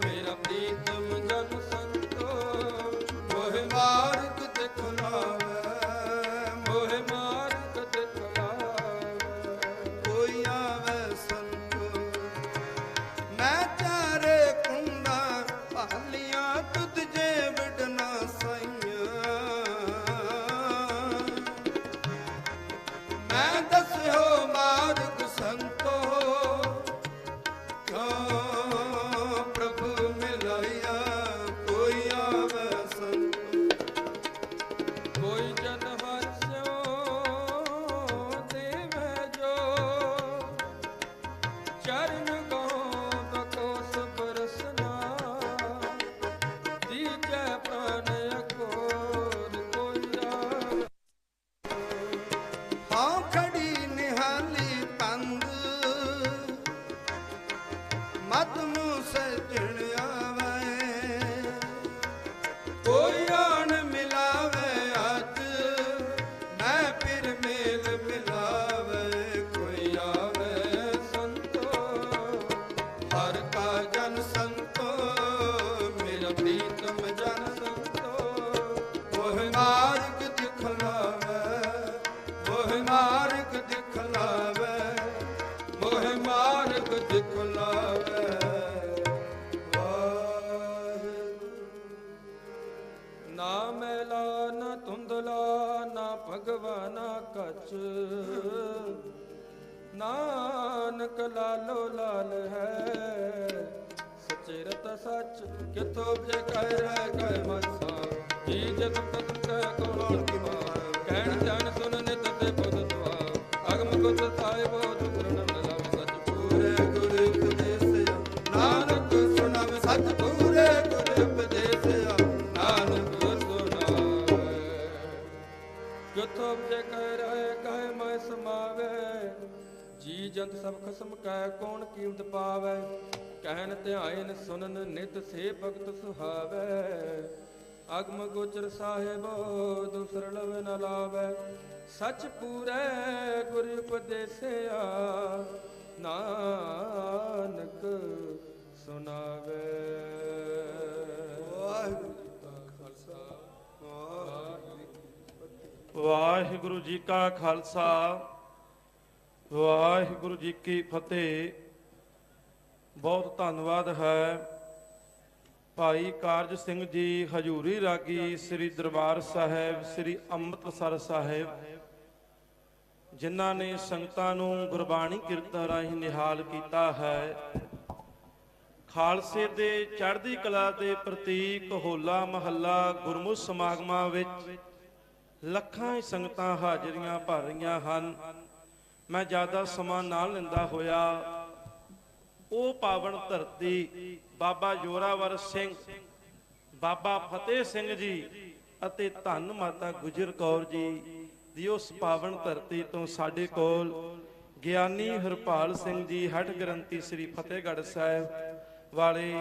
ਮੇਰਾ ਪ੍ਰੀਤਮ ਜਨ ਸੰਤੋ ਮੋਹ ਮਾਰਗ ਦਿਖਲਾਵੇ ਮੋਹ ਮਾਰਗ ਦਿਖਲਾਵੇ ਕੋਈ ਆਵੇ ਸੰਤੋ ਮੈਂ ਚਾਰੇ ਕੁੰਡਾ ਭਾਲੀਆਂ ਤੁਧ ਜੇ ਵਿਡਨਾ ਸਾਈਆਂ ਮੈਂ ਦੱਸਿਓ ਮਾਰਗ ਸੰਤੋ ਕਿਉ ਪ੍ਰਭੂ ਮਿਲਾਇਆ ਕੋਈ ਆਵੇ ਸੰਤੋ ਕੋਈ ਜਨ ਹਰਸਿਓ ਦੇਵੈ ਜੋ ਚਰਨ ਗੋਬਿੰਦ ਕੋ ਸਬਰਸਨਾ ਦੀਜੈ ਪ੍ਰਾਨ ਅਕੋਰ ਕੋਈ ਆਵੇ ਹਾਂ ਖੜੀ ਨਿਹਾਲੀ ਪੰਦ ਮਤ ਮੂਹ ਸਜਣ ਆਵੇ ਕੋਈ ਆਣ ਮਿਲਾਵੇ ਅੱਜ ਮੈਂ ਫਿਰ ਮੇਲ ਮਿਲਾਵੇ ਕੋਈ ਆਵੇ ਸੰਤੋ ਹਰ ਕਾ ਜਨ ਸੰਤੋ ਮੇਰਾ ਪ੍ਰੀਤਮ ਜਨ ਸੰਤੋ ਮੋਹ ਮਾਰਗ ਦਿਖਲਾਵੇ ਮੋਹ ਮਾਰਗ ਦਿਖਲਾਵੇ ਮੋਹ ਮਾਰਗ ਦਿਖਲਾਵੇ ਨਾ ਮੈਲਾ ਨਾ ਧੁੰਦਲਾ ਨਾ ਭਗਵਾਨਾ ਕਛ ਨਾਨਕ ਲਾਲੋ ਲਾਲ ਹੈ ਸਚੇਰਤ ਸੱਚ ਕਿਥੋਂ ਜੇ ਕਹਿ ਰਹਿ ਕਹਿ ਮਸਾ ਜੀ ਜਦ ਤਤ ਕਹਿ ਕੋਣ ਕੀ ਮਾਰ ਕਹਿਣ ਜਾਣ ਸੁਨ ਨਿਤ ਤੇ ਬੁਧ ਦੁਆ ਅਗਮ ਕੁਤ ਸਾਹਿਬੋ ਦੁਰਨਮ ਲਾਵੇ ਸਚ ਪੂਰੇ ਗੁਰ ਉਪਦੇਸਿਆ ਨਾਨਕ ਸੁਣਾਵੇ ਸਚ ਪੂਰੇ ਗੁਰ ਉਪਦੇਸਿਆ ਨਾਨਕ ਸੁਣਾਵੇ ਕਿਥੋਂ ਜੇ ਕਹਿ ਰਹਿ ਕਹਿ ਮੈਂ ਸਮਾਵੇ ਜੀ ਜੰਤ ਸਭ ਖਸਮ ਕੈ ਕੌਣ ਕੀਮਤ ਪਾਵੈ ਕਹਿਨ ਧਿਆਇਨ ਸੁਨਨ ਨਿਤ ਸੇ ਭਗਤ ਸੁਹਾਵੈ ਅਗਮ ਗੋਚਰ ਸਾਹਿਬੋ ਦੂਸਰ ਲਵ ਨ ਲਾਵੈ ਸਚ ਪੂਰੈ ਗੁਰ ਉਪਦੇਸਿਆ ਨਾਨਕ ਸੁਨਾਵੈ। ਵਾਹਿਗੁਰੂ ਜੀ ਕਾ ਖਾਲਸਾ ਵਾਹਿਗੁਰੂ ਜੀ ਕੀ ਫਤਿਹ। ਬਹੁਤ ਧੰਨਵਾਦ ਹੈ ਭਾਈ ਕਾਰਜ ਸਿੰਘ ਜੀ ਹਜੂਰੀ ਰਾਗੀ ਸ੍ਰੀ ਦਰਬਾਰ ਸਾਹਿਬ ਸ੍ਰੀ ਅੰਮ੍ਰਿਤਸਰ ਸਾਹਿਬ, ਜਿਨ੍ਹਾਂ ਨੇ ਸੰਗਤਾਂ ਨੂੰ ਗੁਰਬਾਣੀ ਕੀਰਤਨ ਰਾਹੀਂ ਨਿਹਾਲ ਕੀਤਾ ਹੈ। ਖਾਲਸੇ ਦੇ ਚੜ੍ਹਦੀ ਕਲਾ ਦੇ ਪ੍ਰਤੀਕ ਹੋਲਾ ਮਹੱਲਾ ਗੁਰਮੁਖ ਸਮਾਗਮਾਂ ਵਿੱਚ ਲੱਖਾਂ ਹੀ ਸੰਗਤਾਂ ਹਾਜ਼ਰੀਆਂ ਭਰ ਰਹੀਆਂ ਹਨ। ਮੈਂ ਜ਼ਿਆਦਾ ਸਮਾਂ ਨਾ ਲੈਂਦਾ ਹੋਇਆ ਉਹ ਪਾਵਨ ਧਰਤੀ ਬਾਬਾ ਜੋਰਾਵਰ ਸਿੰਘ, ਬਾਬਾ ਫਤਿਹ ਸਿੰਘ ਜੀ ਅਤੇ ਧੰਨ ਮਾਤਾ ਗੁਜਰ ਕੌਰ ਜੀ ਦੀ ਉਸ ਪਾਵਨ ਧਰਤੀ ਤੋਂ ਸਾਡੇ ਕੋਲ ਗਿਆਨੀ ਹਰਪਾਲ ਸਿੰਘ ਜੀ ਹਠ ਗ੍ਰੰਥੀ ਸ੍ਰੀ ਫਤਿਹਗੜ੍ਹ ਸਾਹਿਬ ਵਾਲੇ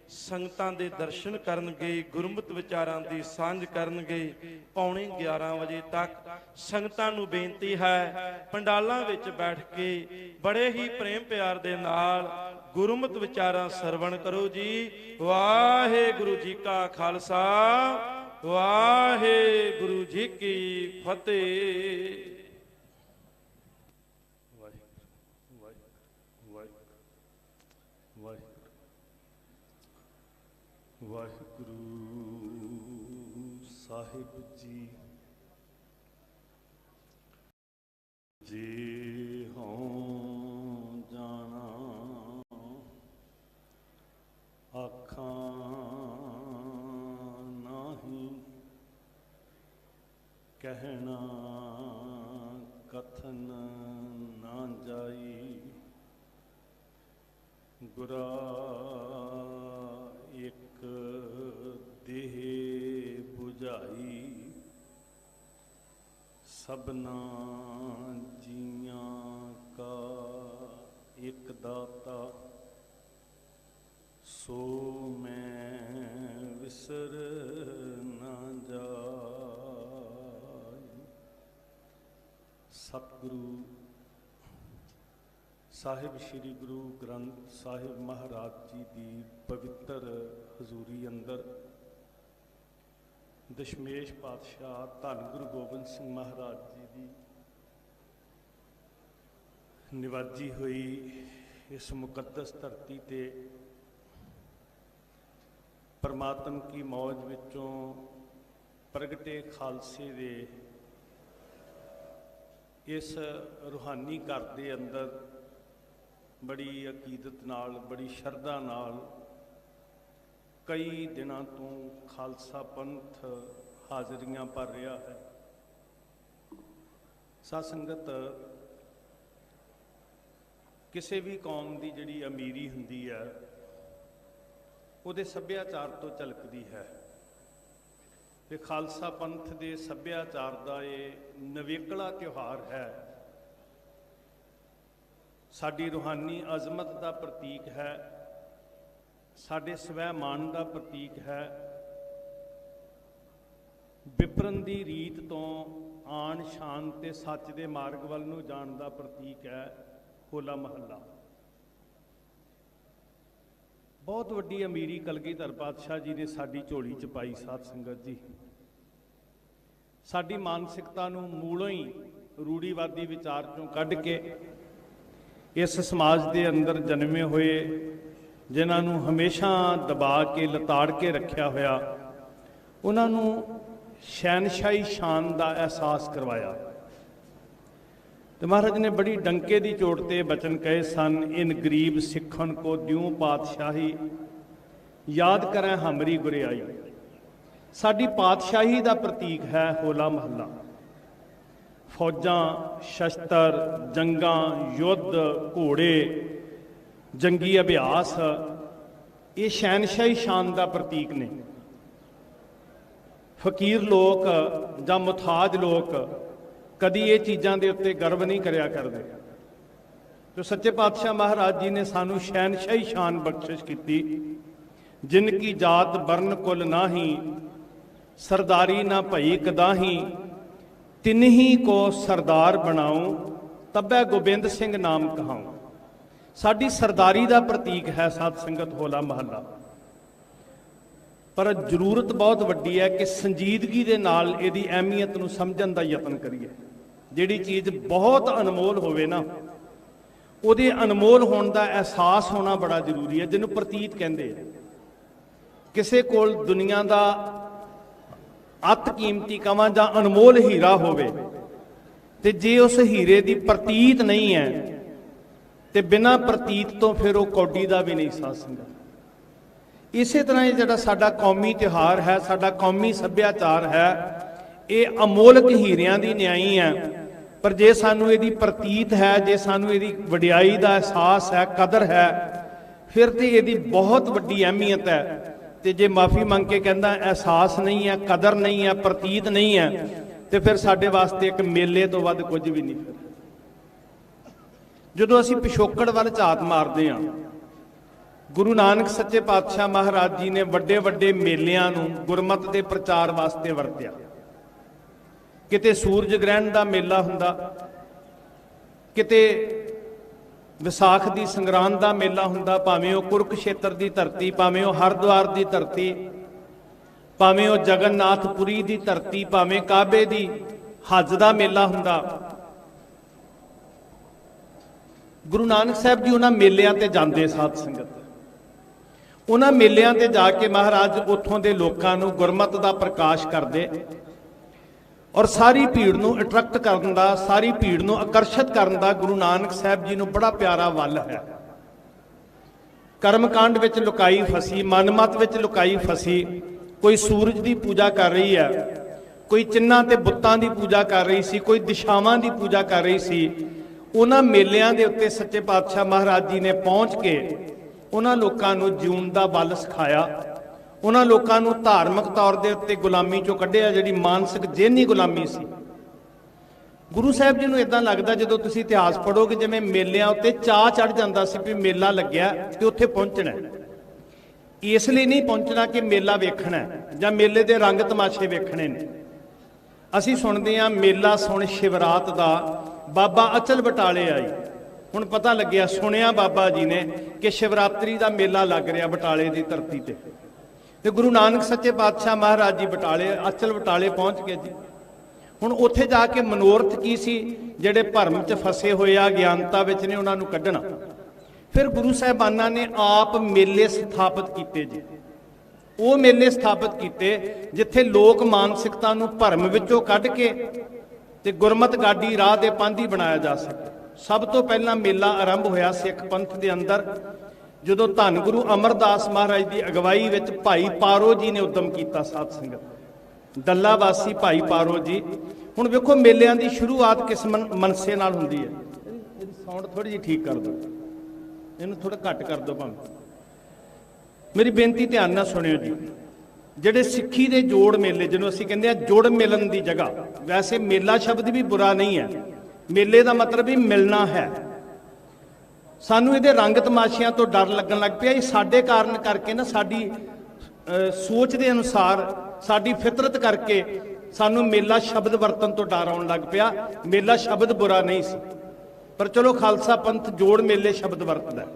ਸੰਗਤਾਂ ਦੇ ਦਰਸ਼ਨ ਕਰਨਗੇ, ਗੁਰਮਤਿ ਵਿਚਾਰਾਂ ਦੀ ਸਾਂਝ ਕਰਨਗੇ। ਪੌਣੇ 11 ਵਜੇ ਤੱਕ ਸੰਗਤਾਂ ਨੂੰ ਬੇਨਤੀ ਹੈ ਪੰਡਾਲਾਂ ਵਿੱਚ ਬੈਠ ਕੇ ਬੜੇ ਹੀ ਪ੍ਰੇਮ ਪਿਆਰ ਦੇ ਨਾਲ ਗੁਰਮਤਿ ਵਿਚਾਰਾਂ ਸਰਵਣ ਕਰੋ ਜੀ। ਵਾਹਿਗੁਰੂ ਜੀ ਕਾ ਖਾਲਸਾ, ਵਾਹਿਗੁਰੂ ਜੀ ਕੀ ਫਤਿਹ। ਵਾਹਿਗੁਰੂ ਸਾਹਿਬ ਜੀ, ਜੇ ਹੋਂ ਜਾਣਾ ਆਖਾਂ ਨਾਹੀਂ, ਕਹਿਣਾ ਕਥਨ ਨਾ ਜਾਈ। ਗੁਰਾ ਇੱਕ ਦੇਹ 부ਝਾਈ, ਸਭਨਾ ਜੀਆਂ ਕਾ ਇੱਕ ਦਾਤਾ। ਸੋ ਮੈਂ ਵਿਸਰ ਨਾ ਜਾਈ। ਸਤਿਗੁਰੂ ਸਾਹਿਬ ਸ੍ਰੀ ਗੁਰੂ ਗ੍ਰੰਥ ਸਾਹਿਬ ਮਹਾਰਾਜ ਜੀ ਦੀ ਪਵਿੱਤਰ ਹਜ਼ੂਰੀ ਅੰਦਰ ਦਸ਼ਮੇਸ਼ ਪਾਤਸ਼ਾਹ ਧੰਨ ਗੁਰੂ ਗੋਬਿੰਦ ਸਿੰਘ ਮਹਾਰਾਜ ਜੀ ਦੀ ਨਿਵਾਜੀ ਹੋਈ ਇਸ ਮੁਕੱਦਸ ਧਰਤੀ ਤੇ ਪਰਮਾਤਮ ਕੀ ਮੌਜ ਵਿੱਚੋਂ ਪ੍ਰਗਟੇ ਖਾਲਸੇ ਦੇ ਇਸ ਰੂਹਾਨੀ ਘਰ ਦੇ ਅੰਦਰ ਬੜੀ ਅਕੀਦਤ ਨਾਲ, ਬੜੀ ਸ਼ਰਧਾ ਨਾਲ ਕਈ ਦਿਨਾਂ ਤੋਂ ਖਾਲਸਾ ਪੰਥ ਹਾਜ਼ਰੀਆਂ ਭਰ ਰਿਹਾ ਹੈ। ਸਾਧ ਸੰਗਤ, ਕਿਸੇ ਵੀ ਕੌਮ ਦੀ ਜਿਹੜੀ ਅਮੀਰੀ ਹੁੰਦੀ ਹੈ ਉਹਦੇ ਸੱਭਿਆਚਾਰ ਤੋਂ ਝਲਕਦੀ ਹੈ ਤੇ ਖਾਲਸਾ ਪੰਥ ਦੇ ਸੱਭਿਆਚਾਰ ਦਾ ਇਹ ਨਵੇਕਲਾ ਤਿਉਹਾਰ ਹੈ। ਸਾਡੀ ਰੂਹਾਨੀ ਅਜ਼ਮਤ ਦਾ ਪ੍ਰਤੀਕ ਹੈ, ਸਾਡੇ ਸਵੈ-ਮਾਣ ਦਾ ਪ੍ਰਤੀਕ ਹੈ। ਵਿਪਰਨ ਦੀ ਰੀਤ ਤੋਂ ਆਣ ਸ਼ਾਨ ਤੇ ਸੱਚ ਦੇ ਮਾਰਗ ਵੱਲ ਨੂੰ ਜਾਣ ਦਾ ਪ੍ਰਤੀਕ ਹੈ ਹੋਲਾ ਮਹੱਲਾ। ਬਹੁਤ ਵੱਡੀ ਅਮੀਰੀ ਕਲਗੀਧਰ ਪਾਤਸ਼ਾਹ ਜੀ ਨੇ ਸਾਡੀ ਝੋਲੀ 'ਚ ਪਾਈ। ਸਾਧ ਸੰਗਤ ਜੀ, ਸਾਡੀ ਮਾਨਸਿਕਤਾ ਨੂੰ ਮੂਲੋਂ ਹੀ ਰੂੜੀਵਾਦੀ ਵਿਚਾਰ 'ਚੋਂ ਕੱਢ ਕੇ ਇਸ ਸਮਾਜ ਦੇ ਅੰਦਰ ਜਨਮੇ ਹੋਏ, ਜਿਨ੍ਹਾਂ ਨੂੰ ਹਮੇਸ਼ਾ ਦਬਾ ਕੇ ਲਤਾੜ ਕੇ ਰੱਖਿਆ ਹੋਇਆ, ਉਹਨਾਂ ਨੂੰ ਸ਼ਹਿਨਸ਼ਾਹੀ ਸ਼ਾਨ ਦਾ ਅਹਿਸਾਸ ਕਰਵਾਇਆ। ਤੇ ਮਹਾਰਾਜ ਨੇ ਬੜੀ ਡੰਕੇ ਦੀ ਚੋਟ ਤੇ ਬਚਨ ਕਹੇ ਸਨ, ਇਨ ਗਰੀਬ ਸਿੱਖਣ ਕੋ ਦਿਉ ਪਾਤਸ਼ਾਹੀ, ਯਾਦ ਕਰੈ ਹਮਰੀ ਗੁਰਿਆਈ। ਸਾਡੀ ਪਾਤਸ਼ਾਹੀ ਦਾ ਪ੍ਰਤੀਕ ਹੈ ਹੋਲਾ ਮਹੱਲਾ। ਫੌਜਾਂ, ਸ਼ਸਤਰ, ਜੰਗਾਂ, ਯੁੱਧ, ਘੋੜੇ, ਜੰਗੀ ਅਭਿਆਸ, ਇਹ ਸ਼ਹਿਨਸ਼ਾਹੀ ਸ਼ਾਨ ਦਾ ਪ੍ਰਤੀਕ ਨੇ। ਫਕੀਰ ਲੋਕ ਜਾਂ ਮੁਥਾਜ ਲੋਕ ਕਦੀ ਇਹ ਚੀਜ਼ਾਂ ਦੇ ਉੱਤੇ ਗਰਵ ਨਹੀਂ ਕਰਿਆ ਕਰਦੇ। ਜੋ ਸੱਚੇ ਪਾਤਸ਼ਾਹ ਮਹਾਰਾਜ ਜੀ ਨੇ ਸਾਨੂੰ ਸ਼ਹਿਨਸ਼ਾਹੀ ਸ਼ਾਨ ਬਖਸ਼ਿਸ਼ ਕੀਤੀ। ਜਿਨ ਕੀ ਜਾਤ ਬਰਨ ਕੁਲ ਨਾਹੀ, ਸਰਦਾਰੀ ਨਾ ਭਈ ਕਦਾਹੀ, ਤਿਨਹੀ ਕੋ ਸਰਦਾਰ ਬਣਾਉ, ਤਬੈ ਗੋਬਿੰਦ ਸਿੰਘ ਨਾਮ ਕਹਾਉ। ਸਾਡੀ ਸਰਦਾਰੀ ਦਾ ਪ੍ਰਤੀਕ ਹੈ ਸਾਧ ਸੰਗਤ ਹੋਲਾ ਮਹੱਲਾ। ਪਰ ਜ਼ਰੂਰਤ ਬਹੁਤ ਵੱਡੀ ਹੈ ਕਿ ਸੰਜੀਦਗੀ ਦੇ ਨਾਲ ਇਹਦੀ ਅਹਿਮੀਅਤ ਨੂੰ ਸਮਝਣ ਦਾ ਯਤਨ ਕਰੀਏ। ਜਿਹੜੀ ਚੀਜ਼ ਬਹੁਤ ਅਨਮੋਲ ਹੋਵੇ ਨਾ, ਉਹਦੇ ਅਨਮੋਲ ਹੋਣ ਦਾ ਅਹਿਸਾਸ ਹੋਣਾ ਬੜਾ ਜ਼ਰੂਰੀ ਹੈ, ਜਿਹਨੂੰ ਪ੍ਰਤੀਤ ਕਹਿੰਦੇ ਆ। ਕਿਸੇ ਕੋਲ ਦੁਨੀਆ ਦਾ ਅਤ ਕੀਮਤੀ ਕਵਾਂ ਜਾਂ ਅਨਮੋਲ ਹੀਰਾ ਹੋਵੇ ਤੇ ਜੇ ਉਸ ਹੀਰੇ ਦੀ ਪ੍ਰਤੀਤ ਨਹੀਂ ਹੈ ਤੇ ਬਿਨਾਂ ਪ੍ਰਤੀਤ ਤੋਂ ਫਿਰ ਉਹ ਕੌਡੀ ਦਾ ਵੀ ਨਹੀਂ ਸਾਧ ਸੰਗਤ। ਇਸੇ ਤਰ੍ਹਾਂ ਇਹ ਜਿਹੜਾ ਸਾਡਾ ਕੌਮੀ ਤਿਉਹਾਰ ਹੈ, ਸਾਡਾ ਕੌਮੀ ਸੱਭਿਆਚਾਰ ਹੈ, ਇਹ ਅਮੋਲਕ ਹੀਰਿਆਂ ਦੀ ਨਿਆਈ ਹੈ। ਪਰ ਜੇ ਸਾਨੂੰ ਇਹਦੀ ਪ੍ਰਤੀਤ ਹੈ, ਜੇ ਸਾਨੂੰ ਇਹਦੀ ਵਡਿਆਈ ਦਾ ਅਹਿਸਾਸ ਹੈ, ਕਦਰ ਹੈ, ਫਿਰ ਤੇ ਇਹਦੀ ਬਹੁਤ ਵੱਡੀ ਅਹਿਮੀਅਤ ਹੈ। ਤੇ ਜੇ ਮਾਫੀ ਮੰਗ ਕੇ ਕਹਿੰਦਾ ਅਹਿਸਾਸ ਨਹੀਂ ਹੈ, ਕਦਰ ਨਹੀਂ ਹੈ, ਪ੍ਰਤੀਤ ਨਹੀਂ ਹੈ, ਤੇ ਫਿਰ ਸਾਡੇ ਵਾਸਤੇ ਇੱਕ ਮੇਲੇ ਤੋਂ ਵੱਧ ਕੁਝ ਵੀ ਨਹੀਂ। ਜਦੋਂ ਅਸੀਂ ਪਿਛੋਕੜ ਵੱਲ ਝਾਤ ਮਾਰਦੇ ਹਾਂ ਗੁਰੂ ਨਾਨਕ ਸੱਚੇ ਪਾਤਸ਼ਾਹ ਮਹਾਰਾਜ ਜੀ ਨੇ ਵੱਡੇ ਵੱਡੇ ਮੇਲਿਆਂ ਨੂੰ ਗੁਰਮਤਿ ਦੇ ਪ੍ਰਚਾਰ ਵਾਸਤੇ ਵਰਤਿਆ। ਕਿਤੇ ਸੂਰਜ ਗ੍ਰਹਿਣ ਦਾ ਮੇਲਾ ਹੁੰਦਾ, ਕਿਤੇ ਵਿਸਾਖ ਦੀ ਸੰਗਰਾਂਦ ਦਾ ਮੇਲਾ ਹੁੰਦਾ, ਭਾਵੇਂ ਉਹ ਕੁਰੂਕਸ਼ੇਤਰ ਦੀ ਧਰਤੀ, ਭਾਵੇਂ ਉਹ ਹਰਿਦੁਆਰ ਦੀ ਧਰਤੀ, ਭਾਵੇਂ ਉਹ ਜਗਨਨਾਥਪੁਰੀ ਦੀ ਧਰਤੀ, ਭਾਵੇਂ ਕਾਬੇ ਦੀ ਹੱਜ ਦਾ ਮੇਲਾ ਹੁੰਦਾ। ਗੁਰੂ ਨਾਨਕ ਸਾਹਿਬ ਜੀ ਉਹਨਾਂ ਮੇਲਿਆਂ ਤੇ ਜਾਂਦੇ, ਸਾਧ ਸੰਗਤ। ਉਹਨਾਂ ਮੇਲਿਆਂ ਤੇ ਜਾ ਕੇ ਮਹਾਰਾਜ ਉੱਥੋਂ ਦੇ ਲੋਕਾਂ ਨੂੰ ਗੁਰਮਤਿ ਦਾ ਪ੍ਰਕਾਸ਼ ਕਰਦੇ ਔਰ ਸਾਰੀ ਭੀੜ ਨੂੰ ਅਟਰੈਕਟ ਕਰਨ ਦਾ, ਸਾਰੀ ਭੀੜ ਨੂੰ ਆਕਰਸ਼ਿਤ ਕਰਨ ਦਾ ਗੁਰੂ ਨਾਨਕ ਸਾਹਿਬ ਜੀ ਨੂੰ ਬੜਾ ਪਿਆਰਾ ਵੱਲ ਹੈ। ਕਰਮਕਾਂਡ ਵਿੱਚ ਲੁਕਾਈ ਫਸੀ, ਮਨਮਤ ਵਿੱਚ ਲੁਕਾਈ ਫਸੀ, ਕੋਈ ਸੂਰਜ ਦੀ ਪੂਜਾ ਕਰ ਰਹੀ ਹੈ, ਕੋਈ ਚਿੰਨ੍ਹਾਂ ਤੇ ਬੁੱਤਾਂ ਦੀ ਪੂਜਾ ਕਰ ਰਹੀ ਸੀ, ਕੋਈ ਦਿਸ਼ਾਵਾਂ ਦੀ ਪੂਜਾ ਕਰ ਰਹੀ ਸੀ। ਉਹਨਾਂ ਮੇਲਿਆਂ ਦੇ ਉੱਤੇ ਸੱਚੇ ਪਾਤਸ਼ਾਹ ਮਹਾਰਾਜ ਜੀ ਨੇ ਪਹੁੰਚ ਕੇ ਉਹਨਾਂ ਲੋਕਾਂ ਨੂੰ ਜਿਉਣ ਦਾ ਬਲ ਸਿਖਾਇਆ। ਉਹਨਾਂ ਲੋਕਾਂ ਨੂੰ ਧਾਰਮਿਕ ਤੌਰ ਦੇ ਉੱਤੇ ਗੁਲਾਮੀ ਚੋਂ ਕੱਢਿਆ, ਜਿਹੜੀ ਮਾਨਸਿਕ ਜਿਹਨੀ ਗੁਲਾਮੀ ਸੀ। ਗੁਰੂ ਸਾਹਿਬ ਜੀ ਨੂੰ ਇਦਾਂ ਲੱਗਦਾ, ਜਦੋਂ ਤੁਸੀਂ ਇਤਿਹਾਸ ਪੜ੍ਹੋਗੇ, ਜਿਵੇਂ ਮੇਲਿਆਂ ਉੱਤੇ ਚਾਅ ਚੜ ਜਾਂਦਾ ਸੀ ਵੀ ਮੇਲਾ ਲੱਗਿਆ ਤੇ ਉੱਥੇ ਪਹੁੰਚਣਾ। ਇਸ ਲਈ ਨਹੀਂ ਪਹੁੰਚਣਾ ਕਿ ਮੇਲਾ ਵੇਖਣਾ ਜਾਂ ਮੇਲੇ ਦੇ ਰੰਗ ਤਮਾਸ਼ੇ ਵੇਖਣੇ ਨੇ। ਅਸੀਂ ਸੁਣਦੇ ਹਾਂ ਮੇਲਾ ਸੁਣ ਸ਼ਿਵਰਾਤ ਦਾ ਬਾਬਾ ਅਚਲ ਬਟਾਲੇ ਆਈ। ਹੁਣ ਪਤਾ ਲੱਗਿਆ, ਸੁਣਿਆ ਬਾਬਾ ਜੀ ਨੇ ਕਿ ਸ਼ਿਵਰਾਤਰੀ ਦਾ ਮੇਲਾ ਲੱਗ ਰਿਹਾ ਬਟਾਲੇ ਦੀ ਧਰਤੀ ਤੇ ਗੁਰੂ ਨਾਨਕ ਸੱਚੇ ਪਾਤਸ਼ਾਹ ਮਹਾਰਾਜ ਜੀ ਬਟਾਲੇ, ਅਚਲ ਬਟਾਲੇ ਪਹੁੰਚ ਗਏ ਜੀ। ਹੁਣ ਉੱਥੇ ਜਾ ਕੇ ਮਨੋਰਥ ਕੀ ਸੀ? ਜਿਹੜੇ ਭਰਮ 'ਚ ਫਸੇ ਹੋਏ ਆ, ਗਿਆਨਤਾ ਵਿੱਚ ਨੇ, ਉਹਨਾਂ ਨੂੰ ਕੱਢਣਾ। ਫਿਰ ਗੁਰੂ ਸਾਹਿਬਾਨਾਂ ਨੇ ਆਪ ਮੇਲੇ ਸਥਾਪਿਤ ਕੀਤੇ ਜੀ। ਉਹ ਮੇਲੇ ਸਥਾਪਿਤ ਕੀਤੇ ਜਿੱਥੇ ਲੋਕ ਮਾਨਸਿਕਤਾ ਨੂੰ ਭਰਮ ਵਿੱਚੋਂ ਕੱਢ ਕੇ ਤੇ ਗੁਰਮਤਿ ਗਾਡੀ ਰਾਹ ਦੇ ਪਾਂਧੀ ਬਣਾਇਆ ਜਾ ਸਕੇ। ਸਭ ਤੋਂ ਪਹਿਲਾਂ ਮੇਲਾ ਆਰੰਭ ਹੋਇਆ ਸਿੱਖ ਪੰਥ ਦੇ ਅੰਦਰ ਜਦੋਂ ਧੰਨ ਗੁਰੂ ਅਮਰਦਾਸ ਮਹਾਰਾਜ ਦੀ ਅਗਵਾਈ ਵਿੱਚ ਭਾਈ ਪਾਰੋ ਜੀ ਨੇ ਉਦਮ ਕੀਤਾ। ਸਾਧ ਸੰਗਤ, ਦੱਲਾ ਵਾਸੀ ਭਾਈ ਪਾਰੋ ਜੀ। ਹੁਣ ਵੇਖੋ, ਮੇਲਿਆਂ ਦੀ ਸ਼ੁਰੂਆਤ ਕਿਸ ਮਨਸੇ ਨਾਲ ਹੁੰਦੀ ਹੈ। ਇਹਦੀ ਸਾਊਂਡ ਥੋੜੀ ਜਿਹੀ ਠੀਕ ਕਰ ਦਿਓ, ਇਹਨੂੰ ਥੋੜਾ ਘੱਟ ਕਰ ਦਿਓ ਭਾਵੇਂ। ਮੇਰੀ ਬੇਨਤੀ ਧਿਆਨ ਨਾਲ ਸੁਣਿਓ ਜੀ। ਜਿਹੜੇ ਸਿੱਖੀ ਦੇ ਜੋੜ ਮੇਲੇ, ਜਿਹਨੂੰ ਅਸੀਂ ਕਹਿੰਦੇ ਆ ਜੁੜ ਮਿਲਣ ਦੀ ਜਗ੍ਹਾ, ਵੈਸੇ ਮੇਲਾ ਸ਼ਬਦ ਵੀ ਬੁਰਾ ਨਹੀਂ ਹੈ। ਮੇਲੇ ਦਾ ਮਤਲਬ ਹੀ ਮਿਲਣਾ ਹੈ। ਸਾਨੂੰ ਇਹਦੇ ਰੰਗ ਤਮਾਸ਼ਿਆਂ ਤੋਂ ਡਰ ਲੱਗਣ ਲੱਗ ਪਿਆ। ਇਹ ਸਾਡੇ ਕਾਰਨ ਕਰਕੇ ਨਾ, ਸਾਡੀ ਸੋਚ ਦੇ ਅਨੁਸਾਰ, ਸਾਡੀ ਫਿਤਰਤ ਕਰਕੇ ਸਾਨੂੰ ਮੇਲਾ ਸ਼ਬਦ ਵਰਤਨ ਤੋਂ ਡਰ ਆਉਣ ਲੱਗ ਪਿਆ। ਮੇਲਾ ਸ਼ਬਦ ਬੁਰਾ ਨਹੀਂ ਸੀ, ਪਰ ਚਲੋ ਖਾਲਸਾ ਪੰਥ ਜੋੜ ਮੇਲੇ ਸ਼ਬਦ ਵਰਤਦਾ।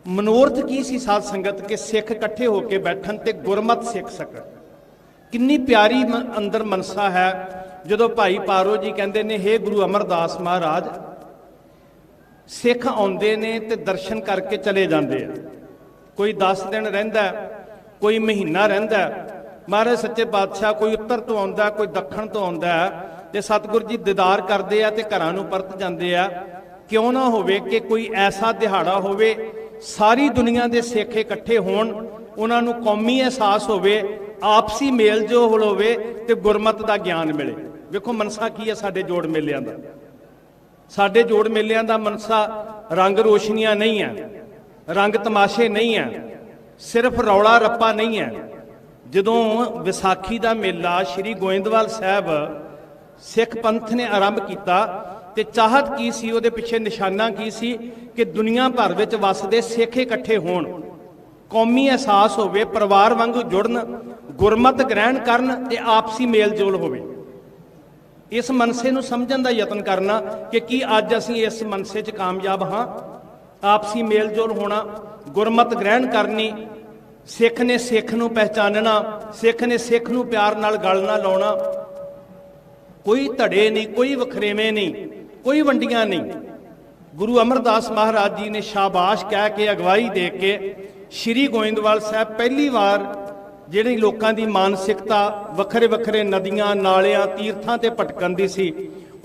ਮਨੋਰਥ ਕੀ ਸੀ ਸਾਧ ਸੰਗਤ? ਕਿ ਸਿੱਖ ਇਕੱਠੇ ਹੋ ਕੇ ਬੈਠਣ ਤੇ ਗੁਰਮਤਿ ਸਿੱਖ ਸਕਣ। ਕਿੰਨੀ ਪਿਆਰੀ ਅੰਦਰ ਮਨਸਾ ਹੈ ਜਦੋਂ ਭਾਈ ਪਾਰੋ ਜੀ ਕਹਿੰਦੇ ਨੇ, ਹੇ ਗੁਰੂ ਅਮਰਦਾਸ ਮਹਾਰਾਜ, ਸਿੱਖ ਆਉਂਦੇ ਨੇ ਤੇ ਦਰਸ਼ਨ ਕਰਕੇ ਚਲੇ ਜਾਂਦੇ ਆ। ਕੋਈ 10 ਦਿਨ ਰਹਿੰਦਾ, ਕੋਈ ਮਹੀਨਾ ਰਹਿੰਦਾ। ਮਹਾਰਾਜ ਸੱਚੇ ਪਾਤਸ਼ਾਹ ਕੋਈ ਉੱਤਰ ਤੋਂ ਆਉਂਦਾ, ਕੋਈ ਦੱਖਣ ਤੋਂ ਆਉਂਦਾ ਤੇ ਸਤਿਗੁਰ ਜੀ ਦੀਦਾਰ ਕਰਦੇ ਆ ਤੇ ਘਰਾਂ ਨੂੰ ਪਰਤ ਜਾਂਦੇ ਆ। ਕਿਉਂ ਨਾ ਹੋਵੇ ਕਿ ਕੋਈ ਐਸਾ ਦਿਹਾੜਾ ਹੋਵੇ, ਸਾਰੀ ਦੁਨੀਆ ਦੇ ਸਿੱਖ ਇਕੱਠੇ ਹੋਣ, ਉਹਨਾਂ ਨੂੰ ਕੌਮੀ ਅਹਿਸਾਸ ਹੋਵੇ, ਆਪਸੀ ਮੇਲ ਜੋਲ ਹੋਵੇ ਤੇ ਗੁਰਮਤਿ ਦਾ ਗਿਆਨ ਮਿਲੇ। ਵੇਖੋ ਮਨਸਾ ਕੀ ਹੈ ਸਾਡੇ ਜੋੜ ਮੇਲਿਆਂ ਦਾ। ਸਾਡੇ ਜੋੜ ਮੇਲਿਆਂ ਦਾ ਮਨਸਾ ਰੰਗ ਰੋਸ਼ਨੀਆਂ ਨਹੀਂ ਹੈ, ਰੰਗ ਤਮਾਸ਼ੇ ਨਹੀਂ ਹੈ, ਸਿਰਫ ਰੌਲਾ ਰੱਪਾ ਨਹੀਂ ਹੈ। ਜਦੋਂ ਵਿਸਾਖੀ ਦਾ ਮੇਲਾ ਸ਼੍ਰੀ ਗੋਇੰਦਵਾਲ ਸਾਹਿਬ ਸਿੱਖ ਪੰਥ ਨੇ ਆਰੰਭ ਕੀਤਾ ਤੇ ਚਾਹਤ ਕੀ ਸੀ, ਉਹਦੇ ਪਿੱਛੇ ਨਿਸ਼ਾਨਾ ਕੀ ਸੀ? ਕਿ ਦੁਨੀਆ ਭਰ ਵਿੱਚ ਵਸਦੇ ਸਿੱਖ ਇਕੱਠੇ ਹੋਣ, ਕੌਮੀ ਅਹਿਸਾਸ ਹੋਵੇ, ਪਰਿਵਾਰ ਵਾਂਗੂ ਜੁੜਨ, ਗੁਰਮਤਿ ਗ੍ਰਹਿਣ ਕਰਨ ਤੇ ਆਪਸੀ ਮੇਲ ਜੋਲ ਹੋਵੇ। ਇਸ ਮਨਸੇ ਨੂੰ ਸਮਝਣ ਦਾ ਯਤਨ ਕਰਨਾ ਕਿ ਕੀ ਅੱਜ ਅਸੀਂ ਇਸ ਮਨਸੇ 'ਚ ਕਾਮਯਾਬ ਹਾਂ? ਆਪਸੀ ਮੇਲ ਜੋਲ ਹੋਣਾ, ਗੁਰਮਤਿ ਗ੍ਰਹਿਣ ਕਰਨੀ, ਸਿੱਖ ਨੇ ਸਿੱਖ ਨੂੰ ਪਹਿਚਾਨਣਾ, ਸਿੱਖ ਨੇ ਸਿੱਖ ਨੂੰ ਪਿਆਰ ਨਾਲ ਗਲ ਨਾ ਲਾਉਣਾ। ਕੋਈ ਧੜੇ ਨਹੀਂ, ਕੋਈ ਵਖਰੇਵੇਂ ਨਹੀਂ, ਕੋਈ ਵੰਡੀਆਂ ਨਹੀਂ। ਗੁਰੂ ਅਮਰਦਾਸ ਮਹਾਰਾਜ ਜੀ ਨੇ ਸ਼ਾਬਾਸ਼ ਕਹਿ ਕੇ, ਅਗਵਾਈ ਦੇ ਕੇ ਸ਼੍ਰੀ ਗੋਇੰਦਵਾਲ ਸਾਹਿਬ ਪਹਿਲੀ ਵਾਰ ਜਿਹੜੀ ਲੋਕਾਂ ਦੀ ਮਾਨਸਿਕਤਾ ਵੱਖਰੇ ਵੱਖਰੇ ਨਦੀਆਂ, ਨਾਲਿਆਂ, ਤੀਰਥਾਂ ਤੇ ਭਟਕਣ ਦੀ ਸੀ,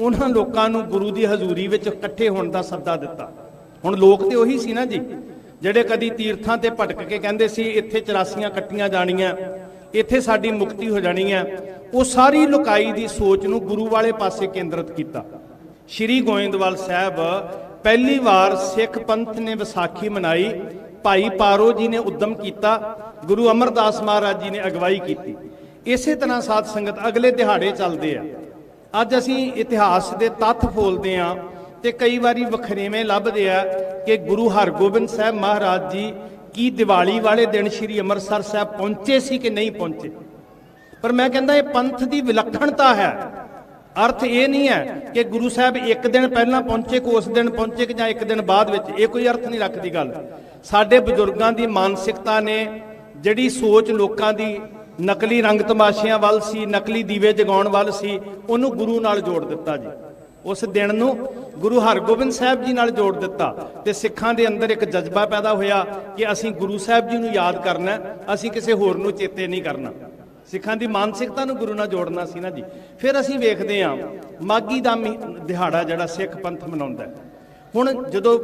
ਉਹਨਾਂ ਲੋਕਾਂ ਨੂੰ ਗੁਰੂ ਦੀ ਹਜ਼ੂਰੀ ਵਿੱਚ ਇਕੱਠੇ ਹੋਣ ਦਾ ਸੱਦਾ ਦਿੱਤਾ। ਹੁਣ ਲੋਕ ਤੇ ਉਹੀ ਸੀ ਨਾ ਜੀ, ਜਿਹੜੇ ਕਦੀ ਤੀਰਥਾਂ ਤੇ ਭਟਕ ਕੇ ਕਹਿੰਦੇ ਸੀ ਇੱਥੇ 84 ਕੱਟੀਆਂ ਜਾਣੀਆਂ, ਇੱਥੇ ਸਾਡੀ ਮੁਕਤੀ ਹੋ ਜਾਣੀ ਹੈ। ਉਹ ਸਾਰੀ ਲੁਕਾਈ ਦੀ ਸੋਚ ਨੂੰ ਗੁਰੂ ਵਾਲੇ ਪਾਸੇ ਕੇਂਦਰਿਤ ਕੀਤਾ। ਸ਼੍ਰੀ ਗੋਇੰਦਵਾਲ ਸਾਹਿਬ ਪਹਿਲੀ ਵਾਰ ਸਿੱਖ ਪੰਥ ਨੇ ਵਿਸਾਖੀ ਮਨਾਈ। ਭਾਈ ਪਾਰੋ ਜੀ ਨੇ ਉਦਮ ਕੀਤਾ, ਗੁਰੂ ਅਮਰਦਾਸ ਮਹਾਰਾਜ ਜੀ ਨੇ ਅਗਵਾਈ ਕੀਤੀ। ਇਸੇ ਤਰ੍ਹਾਂ ਸਾਧ ਸੰਗਤ ਅਗਲੇ ਦਿਹਾੜੇ ਚੱਲਦੇ ਆ। ਅੱਜ ਅਸੀਂ ਇਤਿਹਾਸ ਦੇ ਤੱਥ ਫੋਲਦੇ ਆ ਤੇ ਕਈ ਵਾਰੀ ਵਖਰੇਵੇਂ ਲੱਭਦੇ ਆ ਕਿ ਗੁਰੂ ਹਰਗੋਬਿੰਦ ਸਾਹਿਬ ਮਹਾਰਾਜ ਜੀ ਕੀ ਦੀਵਾਲੀ ਵਾਲੇ ਦਿਨ ਸ੍ਰੀ ਅੰਮ੍ਰਿਤਸਰ ਸਾਹਿਬ ਪਹੁੰਚੇ ਸੀ ਕਿ ਨਹੀਂ ਪਹੁੰਚੇ। ਪਰ ਮੈਂ ਕਹਿੰਦਾ ਇਹ ਪੰਥ ਦੀ ਵਿਲੱਖਣਤਾ ਹੈ। ਅਰਥ ਇਹ ਨਹੀਂ ਹੈ ਕਿ ਗੁਰੂ ਸਾਹਿਬ ਇੱਕ ਦਿਨ ਪਹਿਲਾਂ ਪਹੁੰਚੇ ਕੋ ਉਸ ਦਿਨ ਪਹੁੰਚੇ ਕਿ ਜਾਂ ਇੱਕ ਦਿਨ ਬਾਅਦ ਵਿੱਚ, ਇਹ ਕੋਈ ਅਰਥ ਨਹੀਂ ਰੱਖਦੀ ਗੱਲ। ਸਾਡੇ ਬਜ਼ੁਰਗਾਂ ਦੀ ਮਾਨਸਿਕਤਾ ਨੇ ਜਿਹੜੀ ਸੋਚ ਲੋਕਾਂ ਦੀ ਨਕਲੀ ਰੰਗ ਤਮਾਸ਼ਿਆਂ ਵੱਲ ਸੀ, ਨਕਲੀ ਦੀਵੇ ਜਗਾਉਣ ਵੱਲ ਸੀ, ਉਹਨੂੰ ਗੁਰੂ ਨਾਲ ਜੋੜ ਦਿੱਤਾ ਜੀ। ਉਸ ਦਿਨ ਨੂੰ ਗੁਰੂ ਹਰਗੋਬਿੰਦ ਸਾਹਿਬ ਜੀ ਨਾਲ ਜੋੜ ਦਿੱਤਾ ਤੇ ਸਿੱਖਾਂ ਦੇ ਅੰਦਰ ਇੱਕ ਜਜ਼ਬਾ ਪੈਦਾ ਹੋਇਆ ਕਿ ਅਸੀਂ ਗੁਰੂ ਸਾਹਿਬ ਜੀ ਨੂੰ ਯਾਦ ਕਰਨਾ, ਅਸੀਂ ਕਿਸੇ ਹੋਰ ਨੂੰ ਚੇਤੇ ਨਹੀਂ ਕਰਨਾ। ਸਿੱਖਾਂ ਦੀ ਮਾਨਸਿਕਤਾ ਨੂੰ ਗੁਰੂ ਨਾਲ ਜੋੜਨਾ ਸੀ ਨਾ ਜੀ। ਫਿਰ ਅਸੀਂ ਵੇਖਦੇ ਹਾਂ ਮਾਘੀ ਦਾ ਦਿਹਾੜਾ ਜਿਹੜਾ ਸਿੱਖ ਪੰਥ ਮਨਾਉਂਦਾ। ਹੁਣ ਜਦੋਂ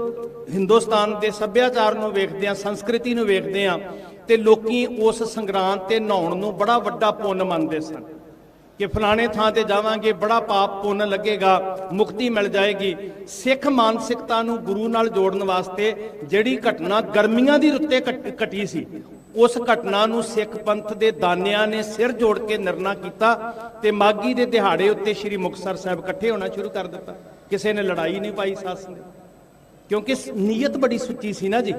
ਹਿੰਦੁਸਤਾਨ ਦੇ ਸੱਭਿਆਚਾਰ ਨੂੰ ਵੇਖਦੇ ਹਾਂ, ਸੰਸਕ੍ਰਿਤੀ ਨੂੰ ਵੇਖਦੇ ਹਾਂ, ਤੇ ਲੋਕੀ ਉਸ ਸੰਗਰਾਂਦ ਤੇ ਨਹਾਉਣ ਨੂੰ ਬੜਾ ਵੱਡਾ ਪੁੰਨ ਮੰਨਦੇ ਸਨ ਕਿ ਫਲਾਣੇ ਥਾਂ ਤੇ ਜਾਵਾਂਗੇ ਬੜਾ ਪਾਪ ਪੁੰਨ ਲੱਗੇਗਾ, ਮੁਕਤੀ ਮਿਲ ਜਾਏਗੀ। ਸਿੱਖ ਮਾਨਸਿਕਤਾ ਨੂੰ ਗੁਰੂ ਨਾਲ ਜੋੜਨ ਵਾਸਤੇ ਜਿਹੜੀ ਘਟਨਾ ਗਰਮੀਆਂ ਦੀ ਰੁੱਤੇ ਘਟੀ ਸੀ, ਉਸ ਘਟਨਾ ਨੂੰ ਸਿੱਖ ਪੰਥ ਦੇ ਦਾਨਿਆਂ ਨੇ ਸਿਰ ਜੋੜ ਕੇ ਨਿਰਣਾ ਕੀਤਾ ਤੇ ਮਾਘੀ ਦੇ ਦਿਹਾੜੇ ਉੱਤੇ ਸ੍ਰੀ ਮੁਕਤਸਰ ਸਾਹਿਬ ਇਕੱਠੇ ਹੋਣਾ ਸ਼ੁਰੂ ਕਰ ਦਿੱਤਾ। ਕਿਸੇ ਨੇ ਲੜਾਈ ਨਹੀਂ ਪਾਈ ਸੱਸ ਨੇ, ਕਿਉਂਕਿ ਨੀਅਤ ਬੜੀ ਸੁੱਚੀ ਸੀ ਨਾ ਜੀ।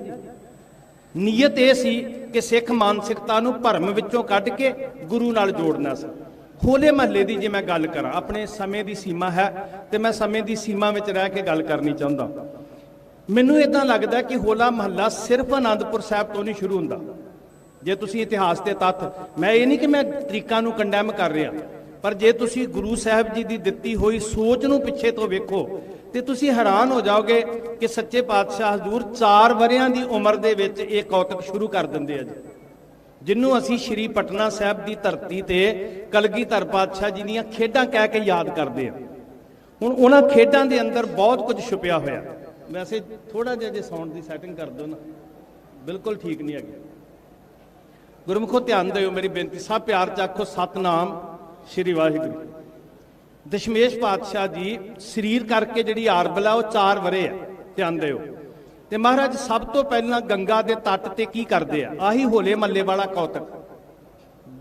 ਨੀਅਤ ਇਹ ਸੀ ਕਿ ਸਿੱਖ ਮਾਨਸਿਕਤਾ ਨੂੰ ਭਰਮ ਵਿੱਚੋਂ ਕੱਢ ਕੇ ਗੁਰੂ ਨਾਲ ਜੋੜਨਾ ਸੀ। ਹੋਲੇ ਮਹੱਲੇ ਦੀ ਜੇ ਮੈਂ ਗੱਲ ਕਰਾਂ, ਆਪਣੇ ਸਮੇਂ ਦੀ ਸੀਮਾ ਹੈ ਤੇ ਮੈਂ ਸਮੇਂ ਦੀ ਸੀਮਾ ਵਿੱਚ ਰਹਿ ਕੇ ਗੱਲ ਕਰਨੀ ਚਾਹੁੰਦਾ। ਮੈਨੂੰ ਇਦਾਂ ਲੱਗਦਾ ਕਿ ਹੋਲਾ ਮਹੱਲਾ ਸਿਰਫ ਆਨੰਦਪੁਰ ਸਾਹਿਬ ਤੋਂ ਨਹੀਂ ਸ਼ੁਰੂ ਹੁੰਦਾ। ਜੇ ਤੁਸੀਂ ਇਤਿਹਾਸ ਦੇ ਤੱਥ, ਮੈਂ ਇਹ ਨਹੀਂ ਕਿ ਮੈਂ ਤਰੀਕਾਂ ਨੂੰ ਕੰਡੈਮ ਕਰ ਰਿਹਾ, ਪਰ ਜੇ ਤੁਸੀਂ ਗੁਰੂ ਸਾਹਿਬ ਜੀ ਦੀ ਦਿੱਤੀ ਹੋਈ ਸੋਚ ਨੂੰ ਪਿੱਛੇ ਤੋਂ ਵੇਖੋ ਤੇ ਤੁਸੀਂ ਹੈਰਾਨ ਹੋ ਜਾਓਗੇ ਕਿ ਸੱਚੇ ਪਾਤਸ਼ਾਹ ਹਜ਼ੂਰ 4 ਵਰਿਆਂ ਦੀ ਉਮਰ ਦੇ ਵਿੱਚ ਇਹ ਕੌਤਕ ਸ਼ੁਰੂ ਕਰ ਦਿੰਦੇ ਆ ਜੀ, ਜਿਹਨੂੰ ਅਸੀਂ ਸ਼੍ਰੀ ਪਟਨਾ ਸਾਹਿਬ ਦੀ ਧਰਤੀ ਤੇ ਕਲਗੀਧਰ ਪਾਤਸ਼ਾਹ ਜੀ ਦੀਆਂ ਖੇਡਾਂ ਕਹਿ ਕੇ ਯਾਦ ਕਰਦੇ ਆ। ਹੁਣ ਉਹਨਾਂ ਖੇਡਾਂ ਦੇ ਅੰਦਰ ਬਹੁਤ ਕੁਝ ਛੁਪਿਆ ਹੋਇਆ। ਵੈਸੇ ਥੋੜਾ ਜਿਹਾ ਜੇ ਸਾਊਂਡ ਦੀ ਸੈਟਿੰਗ ਕਰ ਦਿਓ ਨਾ, ਬਿਲਕੁਲ ਠੀਕ ਨਹੀਂ ਹੈਗੀ। ਗੁਰਮੁਖੋ ਧਿਆਨ ਦਿਓ, ਮੇਰੀ ਬੇਨਤੀ, ਸਭ ਪਿਆਰ ਚ ਆਖੋ ਸਤਨਾਮ ਸ਼੍ਰੀ ਵਾਹਿਗੁਰੂ। ਦਸ਼ਮੇਸ਼ ਪਾਤਸ਼ਾਹ ਜੀ ਸਰੀਰ ਕਰਕੇ ਜਿਹੜੀ ਆਰਬਲਾ ਉਹ 4 ਵਰੇ ਆ, ਧਿਆਨ ਦਿਓ। ਤੇ ਮਹਾਰਾਜ ਸਭ ਤੋਂ ਪਹਿਲਾਂ ਗੰਗਾ ਦੇ ਤੱਟ ਤੇ ਕੀ ਕਰਦੇ ਆ? ਆਹੀ ਹੋਲੇ ਮਹੱਲੇ ਵਾਲਾ ਕੌਤਕ।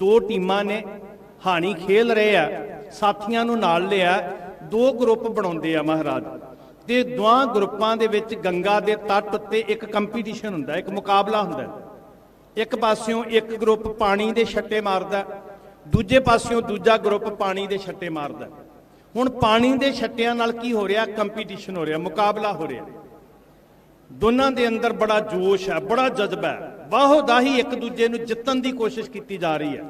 2 ਟੀਮਾਂ ਨੇ, ਹਾਣੀ ਖੇਲ ਰਹੇ ਆ, ਸਾਥੀਆਂ ਨੂੰ ਨਾਲ ਲਿਆ, 2 ਗਰੁੱਪ ਬਣਾਉਂਦੇ ਆ ਮਹਾਰਾਜ, ਤੇ ਦੋਹਾਂ ਗਰੁੱਪਾਂ ਦੇ ਵਿੱਚ ਗੰਗਾ ਦੇ ਤੱਟ ਉੱਤੇ ਇੱਕ ਕੰਪੀਟੀਸ਼ਨ ਹੁੰਦਾ, ਇੱਕ ਮੁਕਾਬਲਾ ਹੁੰਦਾ। ਇੱਕ ਪਾਸਿਓਂ ਇੱਕ ਗਰੁੱਪ ਪਾਣੀ ਦੇ ਛੱਟੇ ਮਾਰਦਾ, ਦੂਜੇ ਪਾਸਿਓਂ ਦੂਜਾ ਗਰੁੱਪ ਪਾਣੀ ਦੇ ਛੱਟੇ ਮਾਰਦਾ। ਹੁਣ ਪਾਣੀ ਦੇ ਛੱਟਿਆਂ ਨਾਲ ਕੀ ਹੋ ਰਿਹਾ? ਕੰਪੀਟੀਸ਼ਨ ਹੋ ਰਿਹਾ, ਮੁਕਾਬਲਾ ਹੋ ਰਿਹਾ। ਦੋਨਾਂ ਦੇ ਅੰਦਰ ਬੜਾ ਜੋਸ਼ ਹੈ, ਬੜਾ ਜਜ਼ਬਾ ਹੈ, ਵਾਹੋ-ਦਾਹੀ ਇੱਕ ਦੂਜੇ ਨੂੰ ਜਿੱਤਣ ਦੀ ਕੋਸ਼ਿਸ਼ ਕੀਤੀ ਜਾ ਰਹੀ ਹੈ।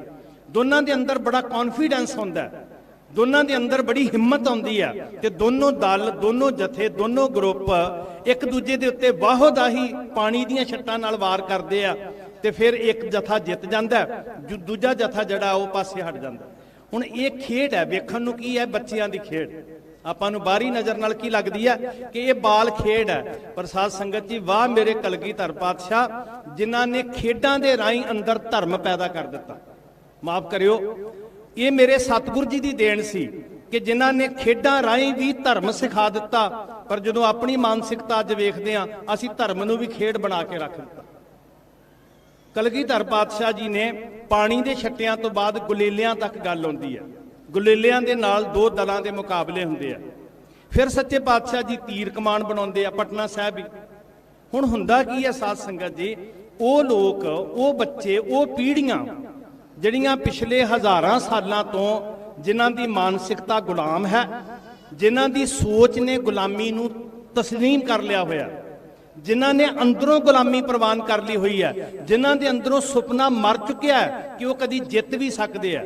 ਦੋਨਾਂ ਦੇ ਅੰਦਰ ਬੜਾ ਕੌਨਫੀਡੈਂਸ ਹੁੰਦਾ ਹੈ, ਦੋਨਾਂ ਦੇ ਅੰਦਰ ਬੜੀ ਹਿੰਮਤ ਆਉਂਦੀ ਹੈ ਤੇ ਦੋਨੋਂ ਦਲ, ਦੋਨੋਂ ਜਥੇ, ਦੋਨੋਂ ਗਰੁੱਪ ਇੱਕ ਦੂਜੇ ਦੇ ਉੱਤੇ ਵਾਹੋ-ਦਾਹੀ ਪਾਣੀ ਦੀਆਂ ਛੱਟਾਂ ਨਾਲ ਵਾਰ ਕਰਦੇ ਆ ਤੇ ਫਿਰ ਇੱਕ ਜਥਾ ਜਿੱਤ ਜਾਂਦਾ, ਦੂਜਾ ਜਥਾ ਜਿਹੜਾ ਉਹ ਪਾਸੇ ਹਟ ਜਾਂਦਾ। ਹੁਣ ਇਹ ਖੇਡ ਹੈ, ਵੇਖਣ ਨੂੰ ਕੀ ਹੈ? ਬੱਚਿਆਂ ਦੀ ਖੇਡ। ਆਪਾਂ ਨੂੰ ਬਾਹਰੀ ਨਜ਼ਰ ਨਾਲ ਕੀ ਲੱਗਦੀ ਹੈ ਕਿ ਇਹ ਬਾਲ ਖੇਡ ਹੈ, ਪਰ ਸਾਧ ਸੰਗਤ ਜੀ, ਵਾਹ ਮੇਰੇ ਕਲਗੀਧਰ ਪਾਤਸ਼ਾਹ ਜਿਨ੍ਹਾਂ ਨੇ ਖੇਡਾਂ ਦੇ ਰਾਹੀਂ ਅੰਦਰ ਧਰਮ ਪੈਦਾ ਕਰ ਦਿੱਤਾ। ਮਾਫ ਕਰਿਓ, ਇਹ ਮੇਰੇ ਸਤਿਗੁਰੂ ਜੀ ਦੀ ਦੇਣ ਸੀ ਕਿ ਜਿਨ੍ਹਾਂ ਨੇ ਖੇਡਾਂ ਰਾਹੀਂ ਵੀ ਧਰਮ ਸਿਖਾ ਦਿੱਤਾ। ਪਰ ਜਦੋਂ ਆਪਣੀ ਮਾਨਸਿਕਤਾ ਅੱਜ ਵੇਖਦੇ ਹਾਂ, ਅਸੀਂ ਧਰਮ ਨੂੰ ਵੀ ਖੇਡ ਬਣਾ ਕੇ ਰੱਖ ਦਿੱਤਾ। ਕਲਗੀਧਰ ਪਾਤਸ਼ਾਹ ਜੀ ਨੇ ਪਾਣੀ ਦੇ ਛੱਟਿਆਂ ਤੋਂ ਬਾਅਦ ਗੁਲੇਲਿਆਂ ਤੱਕ ਗੱਲ ਆਉਂਦੀ ਹੈ। ਗੁਲੇਲਿਆਂ ਦੇ ਨਾਲ 2 ਦਲਾਂ ਦੇ ਮੁਕਾਬਲੇ ਹੁੰਦੇ ਆ। ਫਿਰ ਸੱਚੇ ਪਾਤਸ਼ਾਹ ਜੀ ਤੀਰ ਕਮਾਨ ਬਣਾਉਂਦੇ ਆ, ਪਟਨਾ ਸਾਹਿਬ ਹੀ। ਹੁਣ ਹੁੰਦਾ ਕੀ ਹੈ ਸਾਧ ਸੰਗਤ ਜੀ? ਉਹ ਲੋਕ, ਉਹ ਬੱਚੇ, ਉਹ ਪੀੜ੍ਹੀਆਂ ਜਿਹੜੀਆਂ ਪਿਛਲੇ ਹਜ਼ਾਰਾਂ ਸਾਲਾਂ ਤੋਂ ਜਿਨ੍ਹਾਂ ਦੀ ਮਾਨਸਿਕਤਾ ਗੁਲਾਮ ਹੈ, ਜਿਨ੍ਹਾਂ ਦੀ ਸੋਚ ਨੇ ਗੁਲਾਮੀ ਨੂੰ ਤਸਲੀਮ ਕਰ ਲਿਆ ਹੋਇਆ, ਜਿਨ੍ਹਾਂ ਨੇ ਅੰਦਰੋਂ ਗੁਲਾਮੀ ਪ੍ਰਵਾਨ ਕਰ ਲਈ ਹੋਈ ਹੈ, ਜਿਨ੍ਹਾਂ ਦੇ ਅੰਦਰੋਂ ਸੁਪਨਾ ਮਰ ਚੁੱਕਿਆ ਹੈ ਕਿ ਉਹ ਕਦੀ ਜਿੱਤ ਵੀ ਸਕਦੇ ਆ,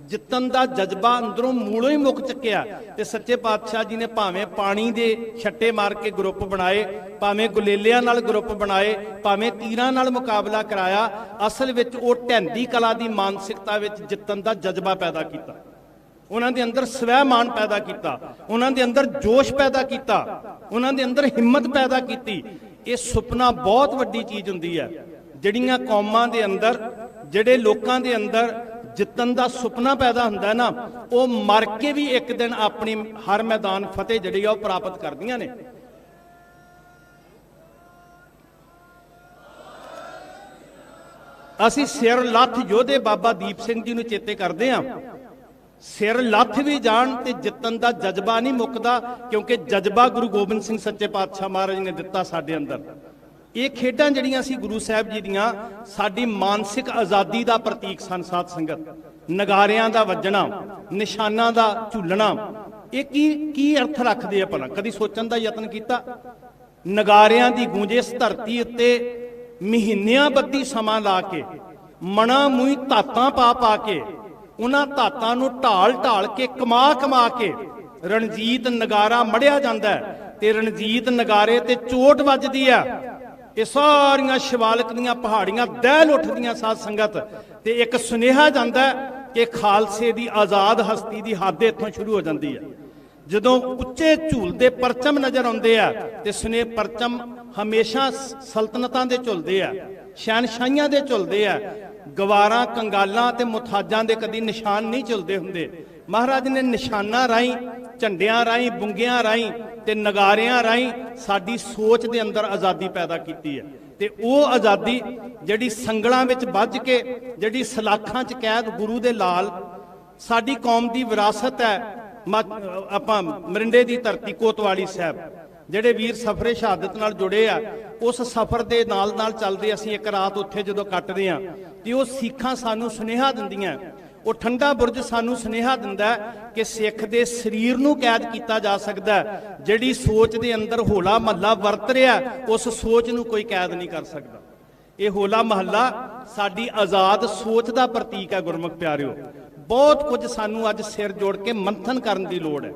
ਜਿੱਤਣ ਦਾ ਜਜ਼ਬਾ ਅੰਦਰੋਂ ਮੂਲੋਂ ਹੀ ਮੁੱਕ ਚੁੱਕਿਆ। ਤੇ ਸੱਚੇ ਪਾਤਸ਼ਾਹ ਜੀ ਨੇ ਭਾਵੇਂ ਪਾਣੀ ਦੇ ਛੱਟੇ ਮਾਰ ਕੇ ਗਰੁੱਪ ਬਣਾਏ, ਭਾਵੇਂ ਗੁਲੇਲਿਆਂ ਨਾਲ ਗਰੁੱਪ ਬਣਾਏ, ਭਾਵੇਂ ਤੀਰਾਂ ਨਾਲ ਮੁਕਾਬਲਾ ਕਰਾਇਆ, ਅਸਲ ਵਿੱਚ ਉਹ ਢਹਿੰਦੀ ਕਲਾ ਦੀ ਮਾਨਸਿਕਤਾ ਵਿੱਚ ਜਿੱਤਣ ਦਾ ਜਜ਼ਬਾ ਪੈਦਾ ਕੀਤਾ। ਉਹਨਾਂ ਦੇ ਅੰਦਰ ਸਵੈਮਾਨ ਪੈਦਾ ਕੀਤਾ, ਉਹਨਾਂ ਦੇ ਅੰਦਰ ਜੋਸ਼ ਪੈਦਾ ਕੀਤਾ, ਉਹਨਾਂ ਦੇ ਅੰਦਰ ਹਿੰਮਤ ਪੈਦਾ ਕੀਤੀ। ਇਹ ਸੁਪਨਾ ਬਹੁਤ ਵੱਡੀ ਚੀਜ਼ ਹੁੰਦੀ ਹੈ। ਜਿਹੜੀਆਂ ਕੌਮਾਂ ਦੇ ਅੰਦਰ, ਜਿਹੜੇ ਲੋਕਾਂ ਦੇ ਅੰਦਰ ਜਿੱਤਣ ਦਾ ਸੁਪਨਾ ਪੈਦਾ ਹੁੰਦਾ ਨਾ, ਉਹ ਮਰ ਕੇ ਵੀ ਇੱਕ ਦਿਨ ਆਪਣੀ ਹਰ ਮੈਦਾਨ ਫਤਿਹ ਜਿਹੜੀ ਆ ਉਹ ਪ੍ਰਾਪਤ ਕਰਦੀਆਂ ਨੇ। ਅਸੀਂ ਸਿਰ ਲੱਥ ਯੋਧੇ ਬਾਬਾ ਦੀਪ ਸਿੰਘ ਜੀ ਨੂੰ ਚੇਤੇ ਕਰਦੇ ਹਾਂ। ਸਿਰ ਲੱਥ ਵੀ ਜਾਣ ਤੇ ਜਿੱਤਣ ਦਾ ਜਜ਼ਬਾ ਨਹੀਂ ਮੁੱਕਦਾ, ਕਿਉਂਕਿ ਜਜ਼ਬਾ ਗੁਰੂ ਗੋਬਿੰਦ ਸਿੰਘ ਸੱਚੇ ਪਾਤਸ਼ਾਹ ਮਹਾਰਾਜ ਨੇ ਦਿੱਤਾ ਸਾਡੇ ਅੰਦਰ। ਇਹ ਖੇਡਾਂ ਜਿਹੜੀਆਂ ਸੀ ਗੁਰੂ ਸਾਹਿਬ ਜੀ ਦੀਆਂ, ਸਾਡੀ ਮਾਨਸਿਕ ਆਜ਼ਾਦੀ ਦਾ ਪ੍ਰਤੀਕ ਸਨ। ਸਾਧ ਸੰਗਤ, ਨਗਾਰਿਆਂ ਦਾ ਵੱਜਣਾ, ਨਿਸ਼ਾਨਾਂ ਦਾ ਝੂਲਣਾ, ਇਹ ਕੀ ਅਰਥ ਰੱਖਦੇ ਆ ਭਲਾ? ਕਦੀ ਸੋਚਣ ਦਾ ਯਤਨ ਕੀਤਾ? ਨਗਾਰਿਆਂ ਦੀ ਗੂੰਜ ਇਸ ਧਰਤੀ ਉੱਤੇ ਮਹੀਨਿਆਂ ਬੱਧੀ ਸਮਾਂ ਲਾ ਕੇ, ਮਣਾ ਮੂੰਹ ਧਾਤਾਂ ਪਾ ਕੇ, ਉਹਨਾਂ ਧਾਤਾਂ ਨੂੰ ਢਾਲ ਕੇ, ਕਮਾ ਕੇ ਰਣਜੀਤ ਨਗਾਰਾ ਮੜਿਆ ਜਾਂਦਾ ਤੇ ਰਣਜੀਤ ਨਗਾਰੇ ਤੇ ਚੋਟ ਵੱਜਦੀ ਆ। ਇਹ ਸਾਰੀਆਂ ਸ਼ਿਵਾਲਿਕ ਦੀਆਂ ਪਹਾੜੀਆਂ ਦਹਿਲ ਉੱਠਦੀਆਂ ਸਾਧ ਸੰਗਤ, ਤੇ ਇੱਕ ਸੁਨੇਹਾ ਜਾਂਦਾ ਕਿ ਖਾਲਸੇ ਦੀ ਆਜ਼ਾਦ ਹਸਤੀ ਦੀ ਹੱਦ ਇੱਥੋਂ ਸ਼ੁਰੂ ਹੋ ਜਾਂਦੀ ਹੈ। ਜਦੋਂ ਉੱਚੇ ਝੂਲਦੇ ਪਰਚਮ ਨਜ਼ਰ ਆਉਂਦੇ ਆ ਤੇ ਸੁਨੇ ਪਰਚਮ ਹਮੇਸ਼ਾ ਸਲਤਨਤਾਂ ਦੇ ਝੁਲਦੇ ਆ, ਸ਼ਹਿਨਸ਼ਾਹੀਆਂ ਦੇ ਝੁਲਦੇ ਆ। ਗਵਾਰਾਂ, ਕੰਗਾਲਾਂ ਤੇ ਮੁਥਾਜਾਂ ਦੇ ਕਦੀ ਨਿਸ਼ਾਨ ਨਹੀਂ ਝੁਲਦੇ ਹੁੰਦੇ। ਮਹਾਰਾਜ ਨੇ ਨਿਸ਼ਾਨਾਂ ਰਾਹੀਂ, ਝੰਡਿਆਂ ਰਾਹੀਂ, ਬੁੰਗਿਆਂ ਰਾਹੀਂ ਤੇ ਨਗਾਰਿਆਂ ਰਾਹੀਂ ਸਾਡੀ ਸੋਚ ਦੇ ਅੰਦਰ ਆਜ਼ਾਦੀ ਪੈਦਾ ਕੀਤੀ ਹੈ। ਤੇ ਉਹ ਆਜ਼ਾਦੀ ਜਿਹੜੀ ਸੰਗਲਾਂ ਵਿੱਚ ਵੱਜ ਕੇ, ਜਿਹੜੀ ਸਲਾਖਾਂ 'ਚ ਕੈਦ ਗੁਰੂ ਦੇ ਲਾਲ, ਸਾਡੀ ਕੌਮ ਦੀ ਵਿਰਾਸਤ ਹੈ। ਆਪਾਂ ਮਰਿੰਡੇ ਦੀ ਧਰਤੀ ਕੋਤਵਾਲੀ ਸਾਹਿਬ, ਜਿਹੜੇ ਵੀਰ ਸਫਰੇ ਸ਼ਹਾਦਤ ਨਾਲ ਜੁੜੇ ਆ, ਉਸ ਸਫ਼ਰ ਦੇ ਨਾਲ ਚੱਲਦੇ ਅਸੀਂ ਇੱਕ ਰਾਤ ਉੱਥੇ ਜਦੋਂ ਕੱਟਦੇ ਆ ਤੇ ਉਹ ਸਿੱਖਾਂ ਸਾਨੂੰ ਸੁਨੇਹਾ ਦਿੰਦੀਆਂ। ਉਹ ਠੰਡਾ ਬੁਰਜ ਸਾਨੂੰ ਸੁਨੇਹਾ ਦਿੰਦਾ ਕਿ ਸਿੱਖ ਦੇ ਸਰੀਰ ਨੂੰ ਕੈਦ ਕੀਤਾ ਜਾ ਸਕਦਾ, ਜਿਹੜੀ ਸੋਚ ਦੇ ਅੰਦਰ ਹੋਲਾ ਮਹੱਲਾ ਵਰਤ ਰਿਹਾ ਉਸ ਸੋਚ ਨੂੰ ਕੋਈ ਕੈਦ ਨਹੀਂ ਕਰ ਸਕਦਾ। ਇਹ ਹੋਲਾ ਮਹੱਲਾ ਸਾਡੀ ਆਜ਼ਾਦ ਸੋਚ ਦਾ ਪ੍ਰਤੀਕ ਹੈ। ਗੁਰਮੁਖ ਪਿਆਰਿਓ, ਬਹੁਤ ਕੁਝ ਸਾਨੂੰ ਅੱਜ ਸਿਰ ਜੋੜ ਕੇ ਮੰਥਨ ਕਰਨ ਦੀ ਲੋੜ ਹੈ।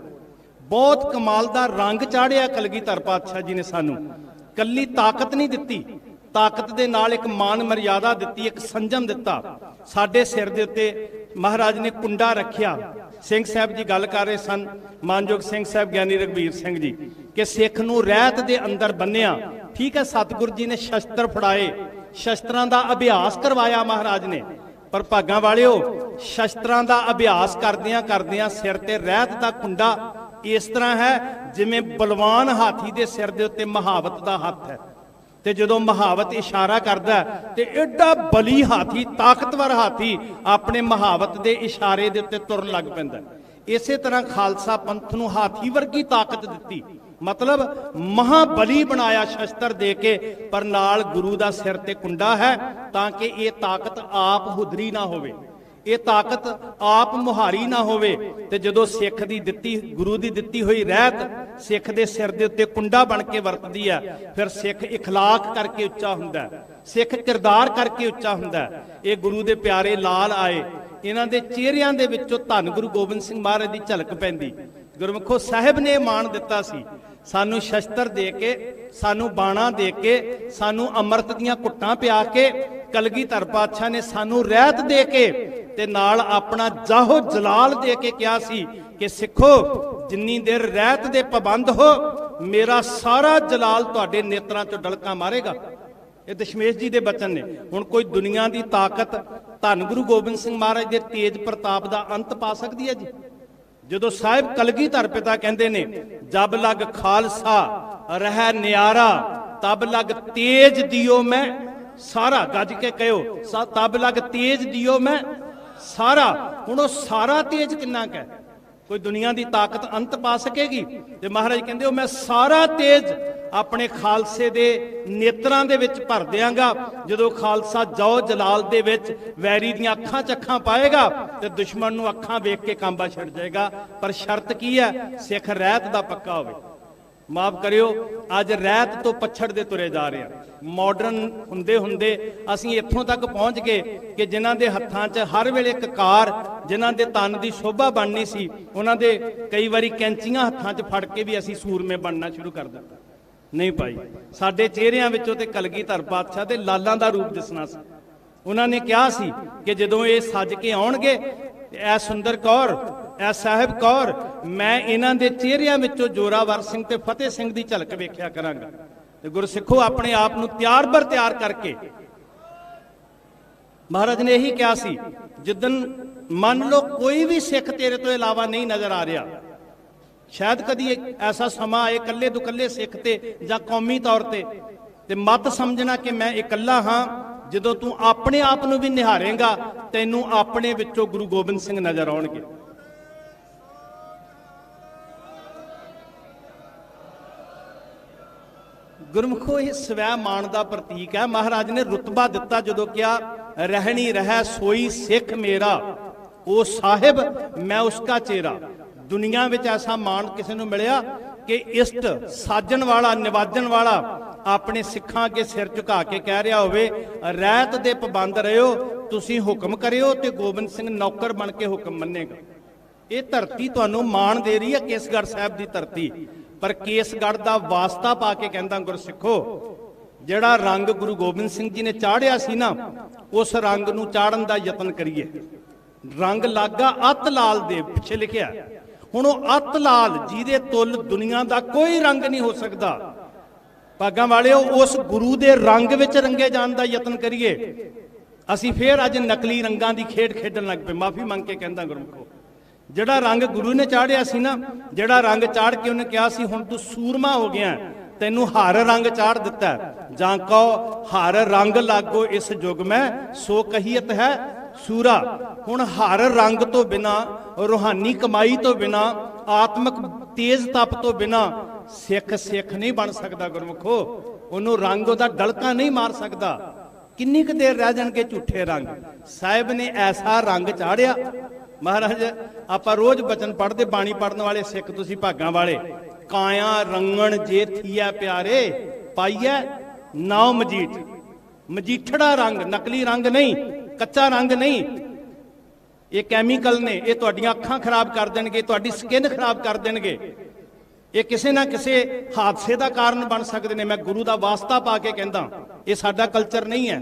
ਬਹੁਤ ਕਮਾਲ ਦਾ ਰੰਗ ਚਾੜਿਆ ਕਲਗੀਧਰ ਪਾਤਸ਼ਾਹ ਜੀ ਨੇ ਸਾਨੂੰ। ਕੱਲੀ ਤਾਕਤ ਨਹੀਂ ਦਿੱਤੀ, ਤਾਕਤ ਦੇ ਨਾਲ ਇੱਕ ਮਾਨ ਮਰਿਆਦਾ ਦਿੱਤੀ, ਇੱਕ ਸੰਜਮ ਦਿੱਤਾ। ਸਾਡੇ ਸਿਰ ਦੇ ਉੱਤੇ ਮਹਾਰਾਜ ਨੇ ਕੁੰਡਾ ਰੱਖਿਆ। ਸਿੰਘ ਸਾਹਿਬ ਜੀ ਗੱਲ ਕਰ ਰਹੇ ਸਨ, ਮਾਨਯੋਗ ਸਿੰਘ ਸਾਹਿਬ ਗਿਆਨੀ ਰਘਬੀਰ ਸਿੰਘ ਜੀ, ਕਿ ਸਿੱਖ ਨੂੰ ਰਹਿਤ ਦੇ ਅੰਦਰ ਬੰਨਿਆ। ਠੀਕ ਹੈ, ਸਤਿਗੁਰੂ ਜੀ ਨੇ ਸ਼ਸਤਰ ਫੜਾਏ, ਸ਼ਸਤਰਾਂ ਦਾ ਅਭਿਆਸ ਕਰਵਾਇਆ ਮਹਾਰਾਜ ਨੇ, ਪਰ ਭਾਗਾਂ ਵਾਲਿਓ, ਸ਼ਸਤਰਾਂ ਦਾ ਅਭਿਆਸ ਕਰਦਿਆਂ ਸਿਰ ਤੇ ਰਹਿਤ ਦਾ ਕੁੰਡਾ ਇਸ ਤਰ੍ਹਾਂ ਹੈ ਜਿਵੇਂ ਬਲਵਾਨ ਹਾਥੀ ਦੇ ਸਿਰ ਦੇ ਉੱਤੇ ਮਹਾਵਤ ਦਾ ਹੱਥ ਹੈ। ਤੇ ਜਦੋਂ ਮਹਾਵਤ ਇਸ਼ਾਰਾ ਕਰਦਾ ਤੇ ਐਡਾ ਬਲੀ ਹਾਥੀ, ਤਾਕਤਵਰ ਹਾਥੀ ਆਪਣੇ ਮਹਾਵਤ ਦੇ ਇਸ਼ਾਰੇ ਦੇ ਉੱਤੇ ਤੁਰਨ ਲੱਗ ਪੈਂਦਾ। ਇਸੇ ਤਰ੍ਹਾਂ ਖਾਲਸਾ ਪੰਥ ਨੂੰ ਹਾਥੀ ਵਰਗੀ ਤਾਕਤ ਦਿੱਤੀ, ਮਤਲਬ ਮਹਾਬਲੀ ਬਣਾਇਆ ਸ਼ਸਤਰ ਦੇ ਕੇ, ਪਰ ਨਾਲ ਗੁਰੂ ਦਾ ਸਿਰ ਤੇ ਕੁੰਡਾ ਹੈ ਤਾਂ ਕਿ ਇਹ ਤਾਕਤ ਆਪ ਹੁਦਰੀ ਨਾ ਹੋਵੇ, ਇਹ ਤਾਕਤ ਆਪ ਮੁਹਾਰੀ ਨਾ ਹੋਵੇ। ਤੇ ਜਦੋਂ ਸਿੱਖ ਦੀ ਦਿੱਤੀ, ਗੁਰੂ ਦੀ ਦਿੱਤੀ ਹੋਈ ਰਹਿਤ ਸਿੱਖ ਦੇ ਸਿਰ ਦੇ ਉੱਤੇ ਕੁੰਡਾ ਬਣ ਕੇ ਵਰਤਦੀ ਹੈ, ਫਿਰ ਸਿੱਖ ਇਖਲਾਕ ਕਰਕੇ ਉੱਚਾ ਹੁੰਦਾ, ਸਿੱਖ ਕਿਰਦਾਰ ਕਰਕੇ ਉੱਚਾ ਹੁੰਦਾ। ਇਹ ਗੁਰੂ ਦੇ ਪਿਆਰੇ ਲਾਲ ਆਏ, ਇਹਨਾਂ ਦੇ ਚਿਹਰਿਆਂ ਦੇ ਵਿੱਚੋਂ ਧੰਨ ਗੁਰੂ ਗੋਬਿੰਦ ਸਿੰਘ ਮਹਾਰਾਜ ਦੀ ਝਲਕ ਪੈਂਦੀ। ਗੁਰਮੁਖੋ, ਸਾਹਿਬ ਨੇ ਮਾਣ ਦਿੱਤਾ ਸੀ ਸਾਨੂੰ ਸ਼ਸਤਰ ਦੇ ਕੇ, ਸਾਨੂੰ ਬਾਣਾ ਦੇ ਕੇ, ਸਾਨੂੰ ਅੰਮ੍ਰਿਤ ਦੀਆਂ ਘੁੱਟਾਂ ਪਿਆ ਕੇ। ਕਲਗੀਧਰ ਪਾਤਸ਼ਾਹ ਨੇ ਸਾਨੂੰ ਰਹਿਤ ਦੇ ਕੇ ਤੇ ਨਾਲ ਆਪਣਾ ਜਾਹੋ ਜਲਾਲ ਦੇ ਕੇ ਕਿਹਾ ਸੀ ਕਿ ਸਿੱਖੋ, ਜਿੰਨੀ ਦੇਰ ਰਹਿਤ ਦੇ ਪਾਬੰਦ ਹੋ, ਮੇਰਾ ਸਾਰਾ ਜਲਾਲ ਤੁਹਾਡੇ ਨੇਤਰਾਂ 'ਚੋਂ ਡਲਕਾਂ ਮਾਰੇਗਾ। ਇਹ ਦਸ਼ਮੇਸ਼ ਜੀ ਦੇ ਬਚਨ ਨੇ। ਹੁਣ ਕੋਈ ਦੁਨੀਆ ਦੀ ਤਾਕਤ ਧੰਨ ਗੁਰੂ ਗੋਬਿੰਦ ਸਿੰਘ ਮਹਾਰਾਜ ਦੇ ਤੇਜ ਪ੍ਰਤਾਪ ਦਾ ਅੰਤ ਪਾ ਸਕਦੀ ਹੈ ਜੀ? ਜਦੋਂ ਸਾਹਿਬ ਕਲਗੀਧਰ ਪਿਤਾ ਕਹਿੰਦੇ ਨੇ, ਜਬ ਲਗ ਖਾਲਸਾ ਰਹਿ ਨਿਆਰਾ, ਤਬ ਲਗ ਤੇਜ ਦਿਓ ਮੈਂ ਸਾਰਾ। ਗੱਜ ਕੇ ਕਹਿਓ, ਤਬ ਲਗ ਤੇਜ ਦਿਓ ਮੈਂ ਸਾਰਾ। ਹੁਣ ਉਹ ਸਾਰਾ ਤੇਜ ਕਿੰਨਾ ਕੁ ਹੈ? ਕੋਈ ਦੁਨੀਆ ਦੀ ਤਾਕਤ ਅੰਤ ਪਾ ਸਕੇਗੀ? ਤੇ ਮਹਾਰਾਜ ਕਹਿੰਦੇ, ਉਹ ਮੈਂ ਸਾਰਾ ਤੇਜ ਆਪਣੇ ਖਾਲਸੇ ਦੇ ਨੇਤਰਾਂ ਦੇ ਵਿੱਚ ਭਰ ਦਿਆਂਗਾ। ਜਦੋਂ ਖਾਲਸਾ ਜੋ ਜਲਾਲ ਦੇ ਵਿੱਚ ਵੈਰੀ ਦੀਆਂ ਅੱਖਾਂ 'ਚ ਅੱਖਾਂ ਪਾਏਗਾ ਤੇ ਦੁਸ਼ਮਣ ਨੂੰ ਅੱਖਾਂ ਵੇਖ ਕੇ ਕਾਂਬਾ ਛੱਡ ਜਾਏਗਾ। ਪਰ ਸ਼ਰਤ ਕੀ ਹੈ? ਸਿੱਖ ਰਹਿਤ ਦਾ ਪੱਕਾ ਹੋਵੇ। ਮਾਫ ਕਰਿਓ, ਅੱਜ ਰਹਿਤ ਤੋਂ ਪਛੜਦੇ ਤੁਰੇ ਜਾ ਰਹੇ ਹਾਂ। ਮਾਡਰਨ ਹੁੰਦੇ ਅਸੀਂ ਇੱਥੋਂ ਤੱਕ ਪਹੁੰਚ ਗਏ ਕਿ ਜਿਨ੍ਹਾਂ ਦੇ ਹੱਥਾਂ 'ਚ ਹਰ ਵੇਲੇ ਕਕਾਰ, ਜਿਨ੍ਹਾਂ ਦੇ ਤਨ ਦੀ ਸ਼ੋਭਾ ਬਣਨੀ ਸੀ, ਉਹਨਾਂ ਦੇ ਕਈ ਵਾਰੀ ਕੈਂਚੀਆਂ ਹੱਥਾਂ 'ਚ ਫੜ ਕੇ ਵੀ ਅਸੀਂ ਸੂਰਮੇ ਬਣਨਾ ਸ਼ੁਰੂ ਕਰ ਦਿੱਤਾ। ਨਹੀਂ ਭਾਈ, ਸਾਡੇ ਚਿਹਰਿਆਂ ਵਿੱਚੋਂ ਤੇ ਕਲਗੀਧਰ ਪਾਤਸ਼ਾਹ ਦੇ ਲਾਲਾਂ ਦਾ ਰੂਪ ਦਿਸਣਾ ਸੀ। ਉਹਨਾਂ ਨੇ ਕਿਹਾ ਸੀ ਕਿ ਜਦੋਂ ਇਹ ਸੱਜ ਕੇ ਆਉਣਗੇ, ਐ ਸੁੰਦਰ ਕੌਰ, ਐ ਸਾਹਿਬ ਕੌਰ, ਮੈਂ ਇਹਨਾਂ ਦੇ ਚਿਹਰਿਆਂ ਵਿੱਚੋਂ ਜੋਰਾਵਰ ਸਿੰਘ ਤੇ ਫਤਿਹ ਸਿੰਘ ਦੀ ਝਲਕ ਵੇਖਿਆ ਕਰਾਂਗਾ। ਤੇ ਗੁਰਸਿੱਖੋ, ਆਪਣੇ ਆਪ ਨੂੰ ਤਿਆਰ ਕਰਕੇ ਮਹਾਰਾਜ ਨੇ ਇਹੀ ਕਿਹਾ ਸੀ, ਜਿੱਦਨ ਮੰਨ ਲਓ ਕੋਈ ਵੀ ਸਿੱਖ ਤੇਰੇ ਤੋਂ ਇਲਾਵਾ ਨਹੀਂ ਨਜ਼ਰ ਆ ਰਿਹਾ, ਸ਼ਾਇਦ ਕਦੀ ਐਸਾ ਸਮਾਂ ਆਏ ਇਕੱਲੇ ਦੁਕੱਲੇ ਸਿੱਖ ਤੇ ਜਾਂ ਕੌਮੀ ਤੌਰ ਤੇ ਮਤ ਸਮਝਣਾ ਕਿ ਮੈਂ ਇਕੱਲਾ ਹਾਂ। ਜਦੋਂ ਤੂੰ ਆਪਣੇ ਆਪ ਨੂੰ ਵੀ ਨਿਹਾਰੇਂਗਾ, ਤੈਨੂੰ ਆਪਣੇ ਵਿੱਚੋਂ ਗੁਰੂ ਗੋਬਿੰਦ ਸਿੰਘ ਨਜ਼ਰ ਆਉਣਗੇ। ਗੁਰਮੁਖੋ ਇਹ ਸਵੈ ਮਾਣ ਦਾ ਪ੍ਰਤੀਕ ਹੈ। ਮਹਾਰਾਜ ਨੇ ਰੁਤਬਾ ਦਿੱਤਾ ਜਦੋਂ ਕਿਹਾ ਰਹਿਣੀ ਰਹਿ ਸੋਈ ਸਿੱਖ ਮੇਰਾ, ਉਹ ਸਾਹਿਬ ਮੈਂ ਉਸਕਾ ਚੇਰਾ। ਦੁਨੀਆ ਵਿੱਚ ਐਸਾ ਮਾਣ ਕਿਸੇ ਨੂੰ ਮਿਲਿਆ ਕਿ ਇਸ਼ਟ ਸਾਜਣ ਵਾਲਾ, ਨਿਵਾਜਣ ਵਾਲਾ ਆਪਣੇ ਸਿੱਖਾਂ ਅੱਗੇ ਸਿਰ ਝੁਕਾ ਕੇ ਕਹਿ ਰਿਹਾ ਹੋਵੇ ਰਹਿਤ ਦੇ ਪਾਬੰਦ ਰਹਿਓ, ਤੁਸੀਂ ਹੁਕਮ ਕਰਿਓ ਤੇ ਗੋਬਿੰਦ ਸਿੰਘ ਨੌਕਰ ਬਣ ਕੇ ਹੁਕਮ ਮੰਨੇਗਾ। ਇਹ ਧਰਤੀ ਤੁਹਾਨੂੰ ਮਾਣ ਦੇ ਰਹੀ ਹੈ, ਕੇਸਗੜ੍ਹ ਸਾਹਿਬ ਦੀ ਧਰਤੀ। ਪਰ ਕੇਸਗੜ੍ਹ ਦਾ ਵਾਸਤਾ ਪਾ ਕੇ ਕਹਿੰਦਾ ਗੁਰਸਿੱਖੋ, ਜਿਹੜਾ ਰੰਗ ਗੁਰੂ ਗੋਬਿੰਦ ਸਿੰਘ ਜੀ ਨੇ ਚਾੜਿਆ ਸੀ ਨਾ, ਉਸ ਰੰਗ ਨੂੰ ਚਾੜਨ ਦਾ ਯਤਨ ਕਰੀਏ। ਰੰਗ ਲਾਗਾ ਅਤ ਲਾਲ ਦੇ ਪਿੱਛੇ ਲਿਖਿਆ। ਹੁਣ ਉਹ ਅਤ ਲਾਲ ਜਿਹਦੇ ਤੁੱਲ ਦੁਨੀਆ ਦਾ ਕੋਈ ਰੰਗ ਨਹੀਂ ਹੋ ਸਕਦਾ, ਭਾਗਾਂ ਵਾਲਿਓ ਉਸ ਗੁਰੂ ਦੇ ਰੰਗ ਵਿੱਚ ਰੰਗੇ ਜਾਣ ਦਾ ਯਤਨ ਕਰੀਏ। ਅਸੀਂ ਫੇਰ ਅੱਜ ਨਕਲੀ ਰੰਗਾਂ ਦੀ ਖੇਡ ਖੇਡਣ ਲੱਗ ਪਏ। ਮਾਫੀ ਮੰਗ ਕੇ ਕਹਿੰਦਾ ਗੁਰਮੁਖੋ, ਜਿਹੜਾ ਰੰਗ ਗੁਰੂ ਨੇ ਚਾੜਿਆ ਸੀ ਨਾ, ਜਿਹੜਾ ਰੰਗ ਚਾੜ ਕੇ ਉਹਨੇ ਕਿਹਾ ਸੀ ਹੁਣ ਤੂੰ ਸੂਰਮਾ ਹੋ ਗਿਆ, ਤੈਨੂੰ ਹਰ ਰੰਗ ਚਾੜ ਦਿੱਤਾ। ਜਾਂ ਕਹੋ ਹਰ ਰੰਗ ਲਾਗੋ ਇਸ ਯੁਗ ਮੈਂ, ਸੋ ਕਹੀਅਤ ਹੈ ਸੂਰਾ। ਹੁਣ ਹਰ ਰੰਗ ਤੋਂ ਬਿਨਾ, ਰੂਹਾਨੀ ਕਮਾਈ ਤੋਂ ਬਿਨਾ, ਆਤਮਿਕ ਤੇਜ਼ ਤਪ ਤੋਂ ਬਿਨਾ ਸਿੱਖ ਨਹੀਂ ਬਣ ਸਕਦਾ ਗੁਰਮੁਖੋ। ਉਹਨੂੰ ਰੰਗ ਉਹਦਾ ਡਲਕਾ ਨਹੀਂ ਮਾਰ ਸਕਦਾ। ਕਿੰਨੀ ਕੁ ਦੇਰ ਰਹਿ ਜਾਣਗੇ ਝੂਠੇ ਰੰਗ। ਸਾਹਿਬ ਨੇ ਐਸਾ ਰੰਗ ਚਾੜਿਆ। ਮਹਾਰਾਜ ਆਪਾਂ ਰੋਜ਼ ਬਚਨ ਪੜ੍ਹਦੇ, ਬਾਣੀ ਪੜ੍ਹਨ ਵਾਲੇ ਸਿੱਖ ਤੁਸੀਂ ਭਾਗਾਂ ਵਾਲੇ। ਕਾਇਆ ਰੰਗਣ ਜੇ ਥੀਆ ਪਿਆਰੇ, ਪਾਈਐ ਨਾਉ ਮਜੀਠ। ਮਜੀਠੜਾ ਰੰਗ, ਨਕਲੀ ਰੰਗ ਨਹੀਂ, ਕੱਚਾ ਰੰਗ ਨਹੀਂ। ਇਹ ਕੈਮੀਕਲ ਨੇ, ਇਹ ਤੁਹਾਡੀਆਂ ਅੱਖਾਂ ਖਰਾਬ ਕਰ ਦੇਣਗੇ, ਤੁਹਾਡੀ ਸਕਿਨ ਖਰਾਬ ਕਰ ਦੇਣਗੇ। ਇਹ ਕਿਸੇ ਨਾ ਕਿਸੇ ਹਾਦਸੇ ਦਾ ਕਾਰਨ ਬਣ ਸਕਦੇ ਨੇ। ਮੈਂ ਗੁਰੂ ਦਾ ਵਾਸਤਾ ਪਾ ਕੇ ਕਹਿੰਦਾ, ਇਹ ਸਾਡਾ ਕਲਚਰ ਨਹੀਂ ਹੈ।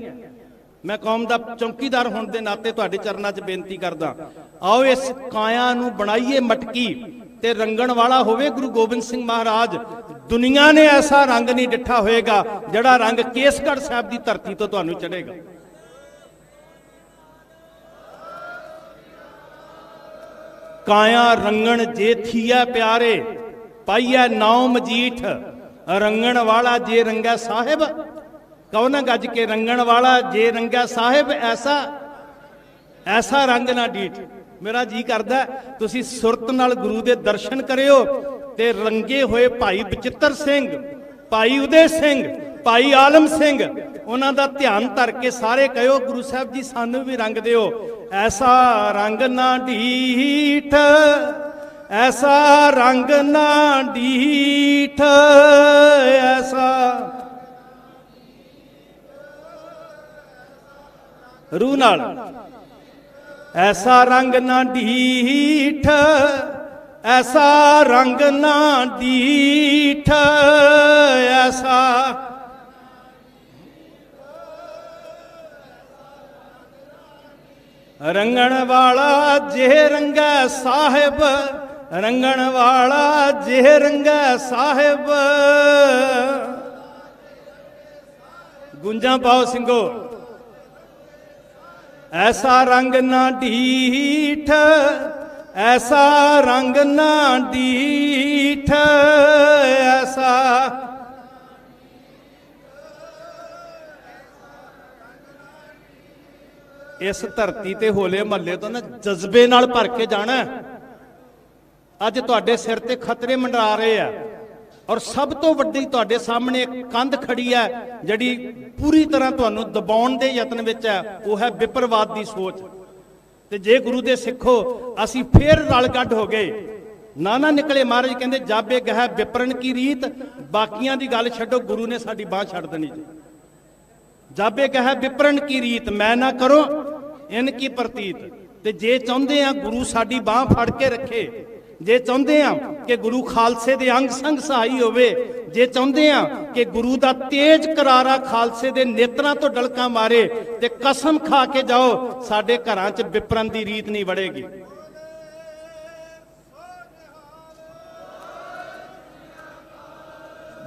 ਮੈਂ ਕੌਮ ਦਾ ਚੌਕੀਦਾਰ ਹੋਣ ਦੇ ਨਾਤੇ ਤੁਹਾਡੇ ਚਰਨਾਂ 'ਚ ਬੇਨਤੀ ਕਰਦਾ, ਆਓ ਇਸ ਕਾਇਆ ਨੂੰ ਬਣਾਈਏ ਮਟਕੀ ਤੇ ਰੰਗਣ ਵਾਲਾ ਹੋਵੇ ਗੁਰੂ ਗੋਬਿੰਦ ਸਿੰਘ ਮਹਾਰਾਜ। ਦੁਨੀਆ ਨੇ ਐਸਾ ਰੰਗ ਨਹੀਂ ਡਿੱਠਾ ਹੋਏਗਾ ਜਿਹੜਾ ਰੰਗ ਕੇਸਗੜ੍ਹ ਸਾਹਿਬ ਦੀ ਧਰਤੀ ਤੋਂ ਤੁਹਾਨੂੰ ਚੜ੍ਹੇਗਾ। ਕਾਇਆ ਰੰਗਣ ਜੇ ਥੀਆ ਪਿਆਰੇ, ਪਾਈਐ ਨਾਉ ਮਜੀਠ। ਰੰਗਣ ਵਾਲਾ ਜੇ ਰੰਗਾ ਸਾਹਿਬ, ਕਹੋ ਨਾ ਗੱਜ ਕੇ ਰੰਗਣ ਵਾਲਾ ਜੇ ਰੰਗਾ ਸਾਹਿਬ, ਐਸਾ ਰੰਗ ਨਾ ਡੀਠ। ਮੇਰਾ ਜੀ ਕਰਦਾ ਤੁਸੀਂ ਸੁਰਤ ਨਾਲ ਗੁਰੂ ਦੇ ਦਰਸ਼ਨ ਕਰਿਓ ਤੇ ਰੰਗੇ ਹੋਏ ਭਾਈ ਬਚਿੱਤਰ ਸਿੰਘ, ਭਾਈ ਉਦੇ ਸਿੰਘ, ਭਾਈ ਆਲਮ ਸਿੰਘ, ਉਹਨਾਂ ਦਾ ਧਿਆਨ ਧਰ ਕੇ ਸਾਰੇ ਕਹਿਓ ਗੁਰੂ ਸਾਹਿਬ ਜੀ ਸਾਨੂੰ ਵੀ ਰੰਗ ਦਿਓ। ਐਸਾ ਰੰਗ ਨਾ ਡੀਠ, ਐਸਾ ਰੰਗ ਨਾ ਡੀਠ, ਐਸਾ ਰੂਹ ਨਾਲ, ਐਸਾ ਰੰਗ ਨਾ ਡੀਠ, ਐਸਾ ਰੰਗ ਨਾ ਡੀਠ, ਐਸਾ ਰੰਗਣ ਵਾਲਾ ਜੇ ਰੰਗਾ ਸਾਹਿਬ, ਰੰਗਣ ਵਾਲਾ ਜੇ ਰੰਗਾ ਸਾਹਿਬ। ਗੁੰਜਾਂ ਪਾਓ ਸਿੰਘੋ, ਐਸਾ ਰੰਗ ਨਾ ਡੀਠ, ਐਸਾ ਰੰਗ ਨਾ ਡੀਠ, ਐਸਾ ਇਸ ਧਰਤੀ ਤੇ ਹੋਲੇ ਮਹੱਲੇ ਤੋਂ ਨਾ ਜਜ਼ਬੇ ਨਾਲ ਭਰ ਕੇ ਜਾਣਾ। ਅੱਜ ਤੁਹਾਡੇ ਸਿਰ ਤੇ ਖਤਰੇ ਮੰਡਰਾ ਰਹੇ ਆ ਔਰ ਸਭ ਤੋਂ ਵੱਡੀ ਤੁਹਾਡੇ ਸਾਹਮਣੇ ਇੱਕ ਕੰਧ ਖੜੀ ਹੈ ਜਿਹੜੀ ਪੂਰੀ ਤਰ੍ਹਾਂ ਤੁਹਾਨੂੰ ਦਬਾਉਣ ਦੇ ਯਤਨ ਵਿੱਚ ਹੈ, ਉਹ ਹੈ ਵਿਪਰਵਾਦ ਦੀ ਸੋਚ। ਤੇ ਜੇ ਗੁਰੂ ਦੇ ਸਿੱਖੋ ਅਸੀਂ ਫੇਰ ਰਲ ਗੱਡ ਹੋ ਗਏ, ਨਾ ਨਿਕਲੇ। ਮਹਾਰਾਜ ਕਹਿੰਦੇ ਜਾਬੇ ਗਹਿ ਵਿਪਰਨ ਕੀ ਰੀਤ, ਬਾਕੀਆਂ ਦੀ ਗੱਲ ਛੱਡੋ, ਗੁਰੂ ਨੇ ਸਾਡੀ ਬਾਹ ਛੱਡ ਦੇਣੀ ਜੀ। ਜਾਬੇ ਗਹਿ ਵਿਪਰਨ ਕੀ ਰੀਤ, ਮੈਂ ਨਾ ਕਰੋ ਇਨ ਕੀ ਪ੍ਰਤੀਤ। ਤੇ ਜੇ ਚਾਹੁੰਦੇ ਆ ਗੁਰੂ ਸਾਡੀ ਬਾਹ ਫੜ ਕੇ ਰੱਖੇ, ਜੇ ਚਾਹੁੰਦੇ ਆ ਕਿ ਗੁਰੂ ਖਾਲਸੇ ਦੇ ਅੰਗ ਸੰਗ ਸਹਾਈ ਹੋਵੇ, ਜੇ ਚਾਹੁੰਦੇ ਆ ਕਿ ਗੁਰੂ ਦਾ ਤੇਜ ਕਰਾਰਾ ਖਾਲਸੇ ਦੇ ਨੇਤਰਾਂ ਤੋਂ ਡਲਕਾ ਮਾਰੇ, ਤੇ ਕਸਮ ਖਾ ਕੇ ਜਾਓ ਸਾਡੇ ਘਰਾਂ 'ਚ ਵਿਪਰਨ ਦੀ ਰੀਤ ਨਹੀਂ ਵੜੇਗੀ।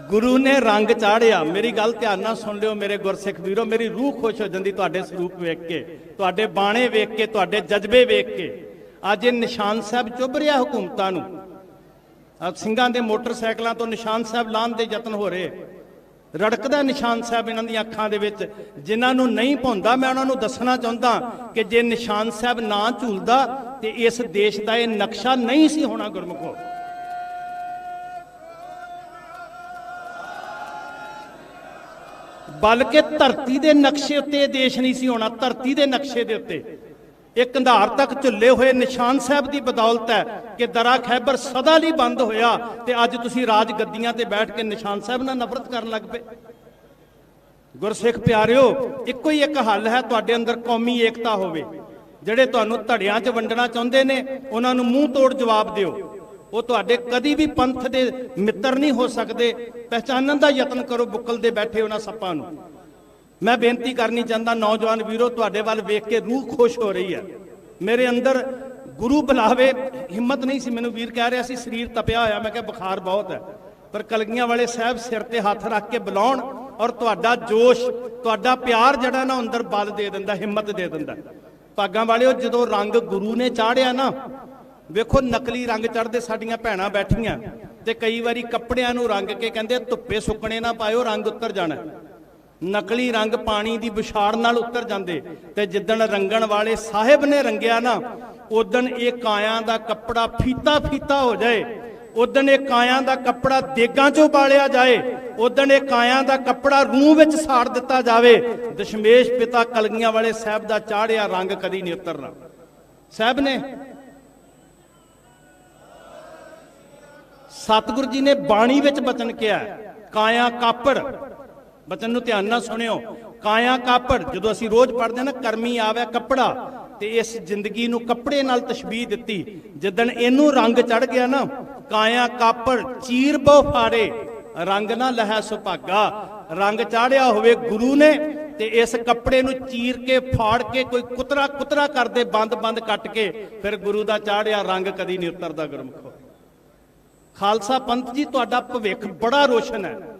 ਗੁਰੂ ਨੇ ਰੰਗ ਚਾੜਿਆ। ਮੇਰੀ ਗੱਲ ਧਿਆਨ ਨਾਲ ਸੁਣ ਲਿਓ ਮੇਰੇ ਗੁਰਸਿੱਖ ਵੀਰੋ, ਮੇਰੀ ਰੂਹ ਖੁਸ਼ ਹੋ ਜਾਂਦੀ ਤੁਹਾਡੇ ਸਰੂਪ ਵੇਖ ਕੇ, ਤੁਹਾਡੇ ਬਾਣੇ ਵੇਖ ਕੇ, ਤੁਹਾਡੇ ਜਜ਼ਬੇ ਵੇਖ ਕੇ। ਅੱਜ ਇਹ ਨਿਸ਼ਾਨ ਸਾਹਿਬ ਚੁੱਭ ਰਿਹਾ ਹਕੂਮਤਾਂ ਨੂੰ। ਸਿੰਘਾਂ ਦੇ ਮੋਟਰਸਾਈਕਲਾਂ ਤੋਂ ਨਿਸ਼ਾਨ ਸਾਹਿਬ ਲਾਉਣ ਦੇ ਯਤਨ ਹੋ ਰਹੇ, ਰੜਕਦਾ ਨਿਸ਼ਾਨ ਸਾਹਿਬ ਇਹਨਾਂ ਦੀਆਂ ਅੱਖਾਂ ਦੇ ਵਿੱਚ। ਜਿਨ੍ਹਾਂ ਨੂੰ ਨਹੀਂ ਭੁੰਦਾ, ਮੈਂ ਉਹਨਾਂ ਨੂੰ ਦੱਸਣਾ ਚਾਹੁੰਦਾ ਕਿ ਜੇ ਨਿਸ਼ਾਨ ਸਾਹਿਬ ਨਾ ਝੂਲਦਾ ਤੇ ਇਸ ਦੇਸ਼ ਦਾ ਇਹ ਨਕਸ਼ਾ ਨਹੀਂ ਸੀ ਹੋਣਾ ਗੁਰਮੁਖੋ। ਬਲਕਿ ਧਰਤੀ ਦੇ ਨਕਸ਼ੇ ਉੱਤੇ ਇਹ ਦੇਸ਼ ਨਹੀਂ ਸੀ ਹੋਣਾ। ਧਰਤੀ ਦੇ ਨਕਸ਼ੇ ਦੇ ਉੱਤੇ ਇੱਕ ਕੰਧਾਰ ਤੱਕ ਝੁੱਲੇ ਹੋਏ ਨਿਸ਼ਾਨ ਸਾਹਿਬ ਦੀ ਬਦੌਲਤ ਹੈ ਕਿ ਦਰਾ ਖੈਬਰ ਸਦਾ ਲਈ ਬੰਦ ਹੋਇਆ ਤੇ ਅੱਜ ਤੁਸੀਂ ਰਾਜ ਗੱਦੀਆਂ ਤੇ ਬੈਠ ਕੇ ਨਿਸ਼ਾਨ ਸਾਹਿਬ ਨਾਲ ਨਫ਼ਰਤ ਕਰਨ ਲੱਗ ਪਏ। ਗੁਰਸਿੱਖ ਪਿਆਰਿਓ, ਇੱਕੋ ਹੀ ਇੱਕ ਹੱਲ ਹੈ, ਤੁਹਾਡੇ ਅੰਦਰ ਕੌਮੀ ਏਕਤਾ ਹੋਵੇ। ਜਿਹੜੇ ਤੁਹਾਨੂੰ ਧੜਿਆਂ 'ਚ ਵੰਡਣਾ ਚਾਹੁੰਦੇ ਨੇ ਉਹਨਾਂ ਨੂੰ ਮੂੰਹ ਤੋੜ ਜਵਾਬ ਦਿਓ। ਉਹ ਤੁਹਾਡੇ ਕਦੀ ਵੀ ਪੰਥ ਦੇ ਮਿੱਤਰ ਨਹੀਂ ਹੋ ਸਕਦੇ। ਪਹਿਚਾਨਣ ਦਾ ਯਤਨ ਕਰੋ ਬੁੱਕਲ ਦੇ ਬੈਠੇ ਉਹਨਾਂ ਸੱਪਾਂ ਨੂੰ। ਮੈਂ ਬੇਨਤੀ ਕਰਨੀ ਚਾਹੁੰਦਾ, ਨੌਜਵਾਨ ਵੀਰੋ, ਤੁਹਾਡੇ ਵੱਲ ਵੇਖ ਕੇ ਰੂਹ ਖੁਸ਼ ਹੋ ਰਹੀ ਹੈ। ਮੇਰੇ ਅੰਦਰ ਗੁਰੂ ਬੁਲਾਵੇ ਹਿੰਮਤ ਨਹੀਂ ਸੀ। ਮੈਨੂੰ ਵੀਰ ਕਹਿ ਰਿਹਾ ਸੀ ਸਰੀਰ ਤਪਿਆ ਹੋਇਆ, ਮੈਂ ਕਿਹਾ ਬੁਖਾਰ ਬਹੁਤ ਹੈ, ਪਰ ਕਲਗੀਆਂ ਵਾਲੇ ਸਾਹਿਬ ਸਿਰ ਤੇ ਹੱਥ ਰੱਖ ਕੇ ਬੁਲਾਉਣ ਔਰ ਤੁਹਾਡਾ ਜੋਸ਼, ਤੁਹਾਡਾ ਪਿਆਰ ਜਿਹੜਾ ਨਾ ਅੰਦਰ ਬਲ ਦੇ ਦਿੰਦਾ, ਹਿੰਮਤ ਦੇ ਦਿੰਦਾ। ਭਾਗਾਂ ਵਾਲਿਓ, ਜਦੋਂ ਰੰਗ ਗੁਰੂ ਨੇ ਚਾੜਿਆ ਨਾ, ਵੇਖੋ ਨਕਲੀ ਰੰਗ ਚੜਦੇ ਸਾਡੀਆਂ ਭੈਣਾਂ ਬੈਠੀਆਂ ਤੇ ਕਈ ਵਾਰੀ ਕੱਪੜਿਆਂ ਨੂੰ ਰੰਗ ਕੇ ਕਹਿੰਦੇ ਧੁੱਪੇ ਸੁੱਕਣੇ ਨਾ ਪਾਇਓ, ਰੰਗ ਉੱਤਰ ਜਾਣਾ। ਨਕਲੀ ਰੰਗ ਪਾਣੀ ਦੀ ਵਿਛਾੜ ਨਾਲ ਉੱਤਰ ਜਾਂਦੇ ਤੇ ਜਿੱਦਣ ਰੰਗਣ ਵਾਲੇ ਸਾਹਿਬ ਨੇ ਰੰਗਿਆ ਨਾ, ਉਦਣ ਇਹ ਕਾਇਆਂ ਦਾ ਕੱਪੜਾ ਫੀਤਾ ਫੀਤਾ ਹੋ ਜਾਏ, ਉਦਣ ਇਹ ਕਾਇਆਂ ਦਾ ਕੱਪੜਾ ਦੇਗਾਂ 'ਚੋਂ ਬਾਲਿਆ ਜਾਏ, ਉਦਣ ਇਹ ਕਾਇਆਂ ਦਾ ਕੱਪੜਾ ਰੂਹ ਵਿੱਚ ਸਾੜ ਦਿੱਤਾ ਜਾਵੇ। ਦਸ਼ਮੇਸ਼ ਪਿਤਾ ਕਲਗੀਆਂ ਵਾਲੇ ਸਾਹਿਬ ਦਾ ਚਾੜਿਆ ਰੰਗ ਕਦੀ ਨਹੀਂ ਉਤਰਨਾ। ਸਾਹਿਬ ਨੇ, ਸਤਿਗੁਰੂ ਜੀ ਨੇ ਬਾਣੀ ਵਿੱਚ ਬਚਨ ਕਿਹਾ, ਕਾਇਆ ਕਾਪੜ। ਬਚਨ ਨੂੰ ਧਿਆਨ ਨਾਲ ਸੁਣਿਓ, ਕਾਇਆ ਕਾਪੜ। ਜਦੋਂ ਅਸੀਂ ਰੋਜ਼ ਪੜ੍ਹਦੇ ਨਾ ਕਰਮੀ ਆਵੇ ਕੱਪੜਾ, ਤੇ ਇਸ ਜ਼ਿੰਦਗੀ ਨੂੰ ਕੱਪੜੇ ਨਾਲ ਤਸ਼ਬੀਹ ਦਿੱਤੀ। ਜਿੱਦਣ ਇਹਨੂੰ ਰੰਗ ਚੜ ਗਿਆ ਨਾ, ਕਾਇਆ ਕਾਪੜ ਚੀਰ ਬਹੁ ਫਾੜੇ, ਰੰਗ ਨਾ ਲਹੈ ਸੁਭਾਗਾ। ਰੰਗ ਚਾੜਿਆ ਹੋਵੇ ਗੁਰੂ ਨੇ ਤੇ ਇਸ ਕੱਪੜੇ ਨੂੰ ਚੀਰ ਕੇ ਫਾੜ ਕੇ ਕੋਈ ਕੁਤਰਾ ਕੁਤਰਾ ਕਰਦੇ, ਬੰਦ ਬੰਦ ਕੱਟ ਕੇ, ਫਿਰ ਗੁਰੂ ਦਾ ਚਾੜਿਆ ਰੰਗ ਕਦੀ ਨਹੀਂ ਉਤਰਦਾ। ਗੁਰਮੁਖੋ, ਖਾਲਸਾ ਪੰਥ ਜੀ, ਤੁਹਾਡਾ ਭਵਿੱਖ ਬੜਾ ਰੋਸ਼ਨ ਹੈ।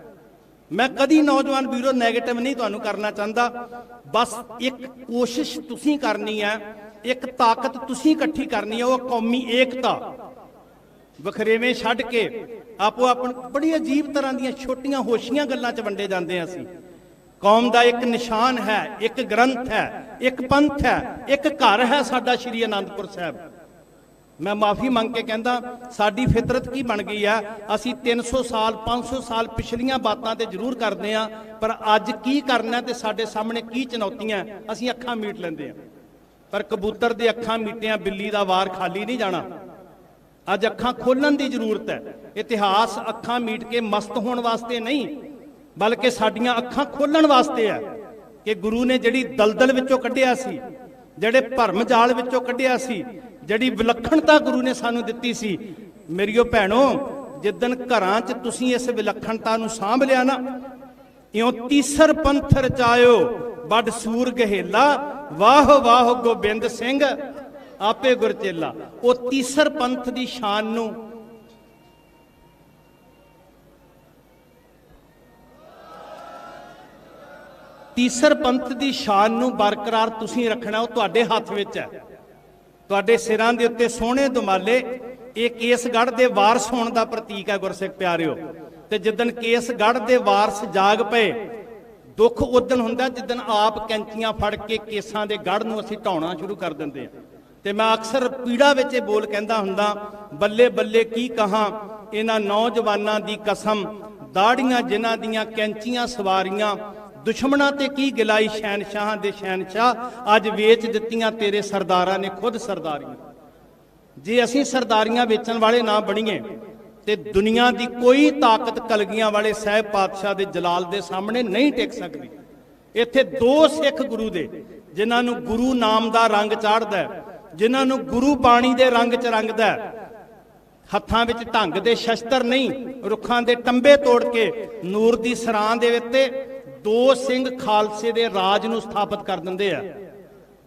ਮੈਂ ਕਦੀ ਨੌਜਵਾਨ ਵੀਰੋ ਨੈਗੇਟਿਵ ਨਹੀਂ ਤੁਹਾਨੂੰ ਕਰਨਾ ਚਾਹੁੰਦਾ। ਬਸ ਇੱਕ ਕੋਸ਼ਿਸ਼ ਤੁਸੀਂ ਕਰਨੀ ਹੈ, ਇੱਕ ਤਾਕਤ ਤੁਸੀਂ ਇਕੱਠੀ ਕਰਨੀ ਹੈ, ਉਹ ਕੌਮੀ ਏਕਤਾ। ਵਖਰੇਵੇਂ ਛੱਡ ਕੇ ਆਪੋ ਆਪਣ ਬੜੀ ਅਜੀਬ ਤਰ੍ਹਾਂ ਦੀਆਂ ਛੋਟੀਆਂ ਹੋਸ਼ੀਆਂ ਗੱਲਾਂ 'ਚ ਵੰਡੇ ਜਾਂਦੇ ਹਾਂ ਅਸੀਂ। ਕੌਮ ਦਾ ਇੱਕ ਨਿਸ਼ਾਨ ਹੈ, ਇੱਕ ਗ੍ਰੰਥ ਹੈ, ਇੱਕ ਪੰਥ ਹੈ, ਇੱਕ ਘਰ ਹੈ ਸਾਡਾ ਸ਼੍ਰੀ ਅਨੰਦਪੁਰ ਸਾਹਿਬ। ਮੈਂ ਮਾਫੀ ਮੰਗ ਕੇ ਕਹਿੰਦਾ, ਸਾਡੀ ਫਿਤਰਤ ਕੀ ਬਣ ਗਈ ਹੈ, ਅਸੀਂ 300 ਸਾਲ 500 ਸਾਲ ਪਿਛਲੀਆਂ ਬਾਤਾਂ ਤੇ ਜ਼ਰੂਰ ਕਰਦੇ ਹਾਂ, ਪਰ ਅੱਜ ਕੀ ਕਰਨਾ ਤੇ ਸਾਡੇ ਸਾਹਮਣੇ ਕੀ ਚੁਣੌਤੀਆਂ, ਅਸੀਂ ਅੱਖਾਂ ਮੀਟ ਲੈਂਦੇ ਹਾਂ। ਪਰ ਕਬੂਤਰ ਦੇ ਅੱਖਾਂ ਮੀਟਿਆਂ ਬਿੱਲੀ ਦਾ ਵਾਰ ਖਾਲੀ ਨਹੀਂ ਜਾਣਾ। ਅੱਜ ਅੱਖਾਂ ਖੋਲਣ ਦੀ ਜ਼ਰੂਰਤ ਹੈ। ਇਤਿਹਾਸ ਅੱਖਾਂ ਮੀਟ ਕੇ ਮਸਤ ਹੋਣ ਵਾਸਤੇ ਨਹੀਂ, ਬਲਕਿ ਸਾਡੀਆਂ ਅੱਖਾਂ ਖੋਲਣ ਵਾਸਤੇ ਹੈ ਕਿ ਗੁਰੂ ਨੇ ਜਿਹੜੀ ਦਲਦਲ ਵਿੱਚੋਂ ਕੱਢਿਆ ਸੀ, ਜਿਹੜੇ ਭਰਮ ਜਾਲ ਵਿੱਚੋਂ ਕੱਢਿਆ ਸੀ, ਜਿਹੜੀ ਵਿਲੱਖਣਤਾ ਗੁਰੂ ਨੇ ਸਾਨੂੰ ਦਿੱਤੀ ਸੀ। ਮੇਰੀਓ ਭੈਣੋ, ਜਿੱਦਣ ਘਰਾਂ 'ਚ ਤੁਸੀਂ ਇਸ ਵਿਲੱਖਣਤਾ ਨੂੰ ਸਾਂਭ ਲਿਆ ਨਾ, ਇਉਂ ਤੀਸਰ ਪੰਥ ਰਚਾਇਓ ਵੱਡ ਸੂਰ ਗਹੇਲਾ, ਵਾਹ ਵਾਹ ਗੋਬਿੰਦ ਸਿੰਘ ਆਪੇ ਗੁਰਚੇਲਾ। ਉਹ ਤੀਸਰ ਪੰਥ ਦੀ ਸ਼ਾਨ ਨੂੰ ਬਰਕਰਾਰ ਤੁਸੀਂ ਰੱਖਣਾ, ਉਹ ਤੁਹਾਡੇ ਹੱਥ ਵਿੱਚ ਹੈ। ਤੁਹਾਡੇ ਸਿਰਾਂ ਦੇ ਉੱਤੇ ਸੋਹਣੇ ਦੁਮਾਲੇ ਇਹ ਕੇਸਗੜ੍ਹ ਦੇ ਵਾਰਸ ਹੋਣ ਦਾ ਪ੍ਰਤੀਕ ਹੈ ਗੁਰਸਿੱਖ ਪਿਆਰਿਓ। ਤੇ ਜਿੱਦਣ ਕੇਸਗੜ੍ਹ ਦੇ ਵਾਰਸ ਜਾਗ ਪਏ, ਦੁੱਖ ਉਦਣ ਹੁੰਦਾ ਜਿੱਦਣ ਆਪ ਕੈਂਚੀਆਂ ਫੜ ਕੇ ਕੇਸਾਂ ਦੇ ਗੜ੍ਹ ਨੂੰ ਅਸੀਂ ਢਾਉਣਾ ਸ਼ੁਰੂ ਕਰ ਦਿੰਦੇ ਹਾਂ। ਤੇ ਮੈਂ ਅਕਸਰ ਪੀੜਾ ਵਿੱਚ ਇਹ ਬੋਲ ਕਹਿੰਦਾ ਹੁੰਦਾ, ਬੱਲੇ ਬੱਲੇ ਕੀ ਕਹਾਂ ਇਹਨਾਂ ਨੌਜਵਾਨਾਂ ਦੀ ਕਸਮ, ਦਾੜੀਆਂ ਜਿਨ੍ਹਾਂ ਦੀਆਂ ਕੈਂਚੀਆਂ ਸਵਾਰੀਆਂ, ਦੁਸ਼ਮਣਾਂ ਤੇ ਕੀ ਗਿਲਾਈ ਸ਼ਹਿਨਸ਼ਾਹਾਂ ਦੇ ਸ਼ਹਿਨਸ਼ਾਹ, ਅੱਜ ਵੇਚ ਦਿੱਤੀਆਂ ਤੇਰੇ ਸਰਦਾਰਾਂ ਨੇ ਖੁਦ ਸਰਦਾਰੀਆਂ। ਜੇ ਅਸੀਂ ਸਰਦਾਰੀਆਂ ਵੇਚਣ ਵਾਲੇ ਨਾ ਬਣੀਏ ਤੇ ਦੁਨੀਆ ਦੀ ਕੋਈ ਤਾਕਤ ਕਲਗੀਆਂ ਵਾਲੇ ਸਾਹਿਬ ਪਾਤਸ਼ਾਹ ਦੇ ਜਲਾਲ ਦੇ ਸਾਹਮਣੇ ਨਹੀਂ ਟਿਕ ਸਕਦੀ। ਇੱਥੇ ਦੋ ਸਿੱਖ ਗੁਰੂ ਦੇ, ਜਿਨ੍ਹਾਂ ਨੂੰ ਗੁਰੂ ਨਾਮ ਦਾ ਰੰਗ ਚਾੜਦਾ, ਜਿਨ੍ਹਾਂ ਨੂੰ ਗੁਰੂ ਬਾਣੀ ਦੇ ਰੰਗ 'ਚ ਰੰਗਦਾ, ਹੱਥਾਂ ਵਿੱਚ ਢੰਗ ਦੇ ਸ਼ਸਤਰ ਨਹੀਂ, ਰੁੱਖਾਂ ਦੇ ਟੰਬੇ ਤੋੜ ਕੇ ਨੂਰ ਦੀ ਸਰਾਂ ਦੇ ਉੱਤੇ ਦੋ ਸਿੰਘ ਖਾਲਸੇ ਦੇ ਰਾਜ ਨੂੰ ਸਥਾਪਿਤ ਕਰ ਦਿੰਦੇ ਆ।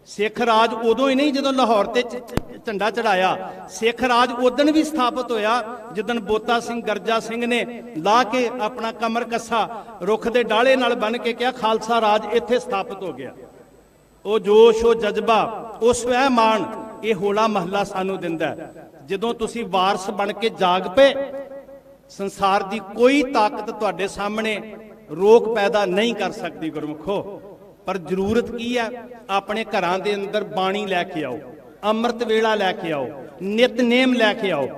ਸਿੱਖ ਰਾਜ ਉਦੋਂ ਹੀ ਨਹੀਂ ਜਦੋਂ ਲਾਹੌਰ ਤੇ ਝੰਡਾ ਚੜਾਇਆ, ਸਿੱਖ ਰਾਜ ਉਦਣ ਵੀ ਸਥਾਪਿਤ ਹੋਇਆ ਜਿੱਦਣ ਬੋਤਾ ਸਿੰਘ ਗਰਜਾ ਸਿੰਘ ਨੇ ਲਾ ਕੇ ਆਪਣਾ ਕਮਰ ਕੱਸਾ ਰੁੱਖ ਦੇ ਡਾਲੇ ਨਾਲ ਬੰਨ ਕੇ ਕਿਹਾ ਖਾਲਸਾ ਰਾਜ ਇੱਥੇ ਸਥਾਪਿਤ ਹੋ ਗਿਆ। ਉਹ ਜੋਸ਼, ਉਹ ਜਜ਼ਬਾ, ਉਹ ਸਵੈਮਾਨ, ਇਹ ਹੋਲਾ ਮਹੱਲਾ ਸਾਨੂੰ ਦਿੰਦਾ। ਜਦੋਂ ਤੁਸੀਂ ਵਾਰਸ ਬਣ ਕੇ ਜਾਗ ਪਏ, ਸੰਸਾਰ ਦੀ ਕੋਈ ਤਾਕਤ ਤੁਹਾਡੇ ਸਾਹਮਣੇ ਰੋਕ ਪੈਦਾ ਨਹੀਂ ਕਰ ਸਕਦੀ ਗੁਰਮੁਖੋ। ਪਰ ਜ਼ਰੂਰਤ ਕੀ ਹੈ, ਆਪਣੇ ਘਰਾਂ ਦੇ ਅੰਦਰ ਬਾਣੀ ਲੈ ਕੇ ਆਓ, ਅੰਮ੍ਰਿਤ ਵੇਲਾ ਲੈ ਕੇ ਆਓ, ਨਿਤਨੇਮ ਲੈ ਕੇ ਆਓ।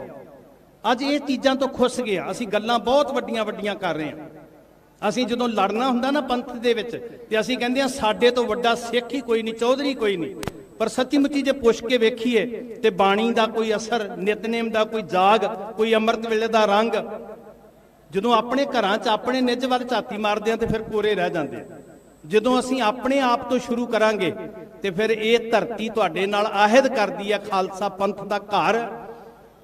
ਅੱਜ ਇਹ ਚੀਜ਼ਾਂ ਤੋਂ ਖੁੱਸ ਗਿਆ। ਅਸੀਂ ਗੱਲਾਂ ਬਹੁਤ ਵੱਡੀਆਂ ਵੱਡੀਆਂ ਕਰ ਰਹੇ ਹਾਂ। ਅਸੀਂ ਜਦੋਂ ਲੜਨਾ ਹੁੰਦਾ ਨਾ ਪੰਥ ਦੇ ਵਿੱਚ ਤੇ ਅਸੀਂ ਕਹਿੰਦੇ ਆ ਸਾਡੇ ਤੋਂ ਵੱਡਾ ਸਿੱਖ ਹੀ ਕੋਈ ਨਹੀਂ, ਚੌਧਰੀ ਕੋਈ ਨਹੀਂ। ਪਰ ਸੱਚੀ ਮੁੱਚੀ ਜੇ ਪੁੱਛ ਕੇ ਵੇਖੀਏ ਤੇ ਬਾਣੀ ਦਾ ਕੋਈ ਅਸਰ, ਨਿਤਨੇਮ ਦਾ ਕੋਈ ਜਾਗ, ਕੋਈ ਅੰਮ੍ਰਿਤ ਵੇਲੇ ਦਾ ਰੰਗ, ਜਦੋਂ ਆਪਣੇ ਘਰਾਂ 'ਚ ਆਪਣੇ ਨਿੱਜ ਵੱਲ ਝਾਤੀ ਮਾਰਦੇ ਆ ਤੇ ਫਿਰ ਕੋਰੇ ਰਹਿ ਜਾਂਦੇ ਆ। ਜਦੋਂ ਅਸੀਂ ਆਪਣੇ ਆਪ ਤੋਂ ਸ਼ੁਰੂ ਕਰਾਂਗੇ ਤੇ ਫਿਰ ਇਹ ਧਰਤੀ ਤੁਹਾਡੇ ਨਾਲ ਆਹਿਦ ਕਰਦੀ ਆ ਖਾਲਸਾ ਪੰਥ ਦਾ ਘਰ,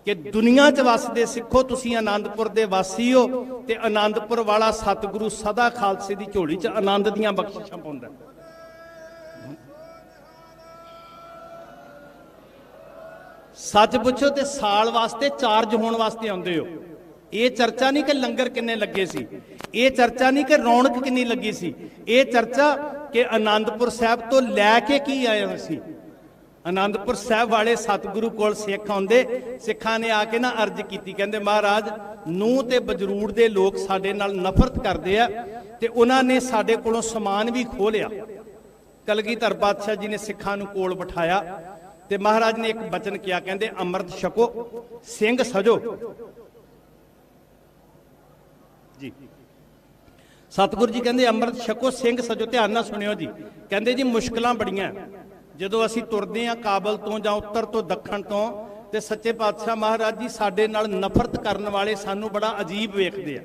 ਕਿ ਦੁਨੀਆ 'ਚ ਵਸਦੇ ਸਿੱਖੋ ਤੁਸੀਂ ਆਨੰਦਪੁਰ ਦੇ ਵਾਸੀ ਹੋ, ਤੇ ਆਨੰਦਪੁਰ ਵਾਲਾ ਸਤਿਗੁਰੂ ਸਦਾ ਖਾਲਸੇ ਦੀ ਝੋਲੀ 'ਚ ਆਨੰਦ ਦੀਆਂ ਬਖਸ਼ਿਸ਼ਾਂ ਪਾਉਂਦਾ। ਸੱਚ ਪੁੱਛੋ ਤੇ ਸਾਲ ਵਾਸਤੇ ਚਾਰਜ ਹੋਣ ਵਾਸਤੇ ਆਉਂਦੇ ਹੋ। ਇਹ ਚਰਚਾ ਨਹੀਂ ਕਿ ਲੰਗਰ ਕਿੰਨੇ ਲੱਗੇ ਸੀ, ਇਹ ਚਰਚਾ ਨਹੀਂ ਕਿ ਰੌਣਕ ਕਿੰਨੀ ਲੱਗੀ ਸੀ, ਇਹ ਚਰਚਾ ਕਿ ਆਨੰਦਪੁਰ ਸਾਹਿਬ ਤੋਂ ਲੈ ਕੇ ਕੀ ਆਏ ਸੀ। ਆਨੰਦਪੁਰ ਸਾਹਿਬ ਵਾਲੇ ਸਤਿਗੁਰੂ ਕੋਲ ਸਿੱਖ ਆਉਂਦੇ, ਸਿੱਖਾਂ ਨੇ ਆ ਕੇ ਨਾ ਅਰਜ਼ ਕੀਤੀ, ਕਹਿੰਦੇ ਮਹਾਰਾਜ ਨੂੰਹ ਤੇ ਬਜਰੂੜ ਦੇ ਲੋਕ ਸਾਡੇ ਨਾਲ ਨਫ਼ਰਤ ਕਰਦੇ ਆ ਤੇ ਉਹਨਾਂ ਨੇ ਸਾਡੇ ਕੋਲੋਂ ਸਮਾਨ ਵੀ ਖੋਹ ਲਿਆ। ਕਲਗੀਧਰ ਪਾਤਸ਼ਾਹ ਜੀ ਨੇ ਸਿੱਖਾਂ ਨੂੰ ਕੋਲ ਬਿਠਾਇਆ ਤੇ ਮਹਾਰਾਜ ਨੇ ਇੱਕ ਬਚਨ ਕਿਹਾ, ਕਹਿੰਦੇ ਅੰਮ੍ਰਿਤ ਛਕੋ, ਸਿੰਘ ਸਜੋ ਜੀ। ਸਤਿਗੁਰੂ ਜੀ ਕਹਿੰਦੇ ਅੰਮ੍ਰਿਤ ਛਕੋ, ਸਿੰਘ ਸਜੋ। ਧਿਆਨ ਨਾਲ ਸੁਣਿਓ ਜੀ। ਕਹਿੰਦੇ ਜੀ ਮੁਸ਼ਕਲਾਂ ਬੜੀਆਂ ਜਦੋਂ ਅਸੀਂ ਤੁਰਦੇ ਹਾਂ ਕਾਬਲ ਤੋਂ ਜਾਂ ਉੱਤਰ ਤੋਂ ਦੱਖਣ ਤੋਂ, ਤੇ ਸੱਚੇ ਪਾਤਸ਼ਾਹ ਮਹਾਰਾਜ ਜੀ ਸਾਡੇ ਨਾਲ ਨਫ਼ਰਤ ਕਰਨ ਵਾਲੇ ਸਾਨੂੰ ਬੜਾ ਅਜੀਬ ਵੇਖਦੇ ਆ।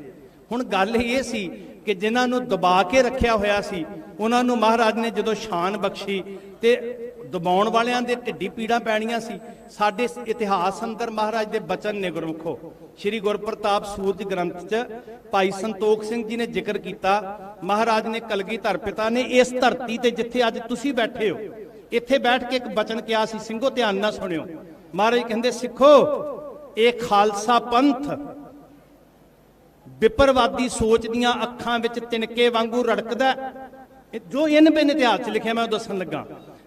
ਹੁਣ ਗੱਲ ਇਹ ਸੀ ਕਿ ਜਿਨ੍ਹਾਂ ਨੂੰ ਦਬਾ ਕੇ ਰੱਖਿਆ ਹੋਇਆ ਸੀ ਉਹਨਾਂ ਨੂੰ ਮਹਾਰਾਜ ਨੇ ਜਦੋਂ ਸ਼ਾਨ ਬਖਸ਼ੀ ਤੇ ਦਬਾਉਣ ਵਾਲਿਆਂ ਦੇ ਢਿੱਡੀ ਪੀੜਾਂ ਪੈਣੀਆਂ ਸੀ। ਸਾਡੇ ਇਤਿਹਾਸ ਅੰਦਰ ਮਹਾਰਾਜ ਦੇ ਬਚਨ ਨੇ ਗੁਰਮੁਖੋ, ਸ਼੍ਰੀ ਗੁਰਪ੍ਰਤਾਪ ਸੂਰਜ ਗ੍ਰੰਥ 'ਚ ਭਾਈ ਸੰਤੋਖ ਸਿੰਘ ਜੀ ਨੇ ਜ਼ਿਕਰ ਕੀਤਾ, ਮਹਾਰਾਜ ਨੇ ਕਲਗੀਧਰ ਪਿਤਾ ਨੇ ਇਸ ਧਰਤੀ ਤੇ ਜਿੱਥੇ ਅੱਜ ਤੁਸੀਂ ਬੈਠੇ ਹੋ ਇੱਥੇ ਬੈਠ ਕੇ ਇੱਕ ਬਚਨ ਕਿਹਾ ਸੀ। ਸਿੰਘੋ ਧਿਆਨ ਨਾਲ ਸੁਣਿਓ। ਮਹਾਰਾਜ ਕਹਿੰਦੇ ਸਿੱਖੋ ਇਹ ਖਾਲਸਾ ਪੰਥ ਵਿਪਰਵਾਦੀ ਸੋਚ ਦੀਆਂ ਅੱਖਾਂ ਵਿੱਚ ਤਿਨਕੇ ਵਾਂਗੂ ਰੜਕਦਾ, ਜੋ ਇਨ ਬਿਨ ਇਤਿਹਾਸ 'ਚ ਲਿਖਿਆ ਮੈਂ ਉਹ ਦੱਸਣ ਲੱਗਾ।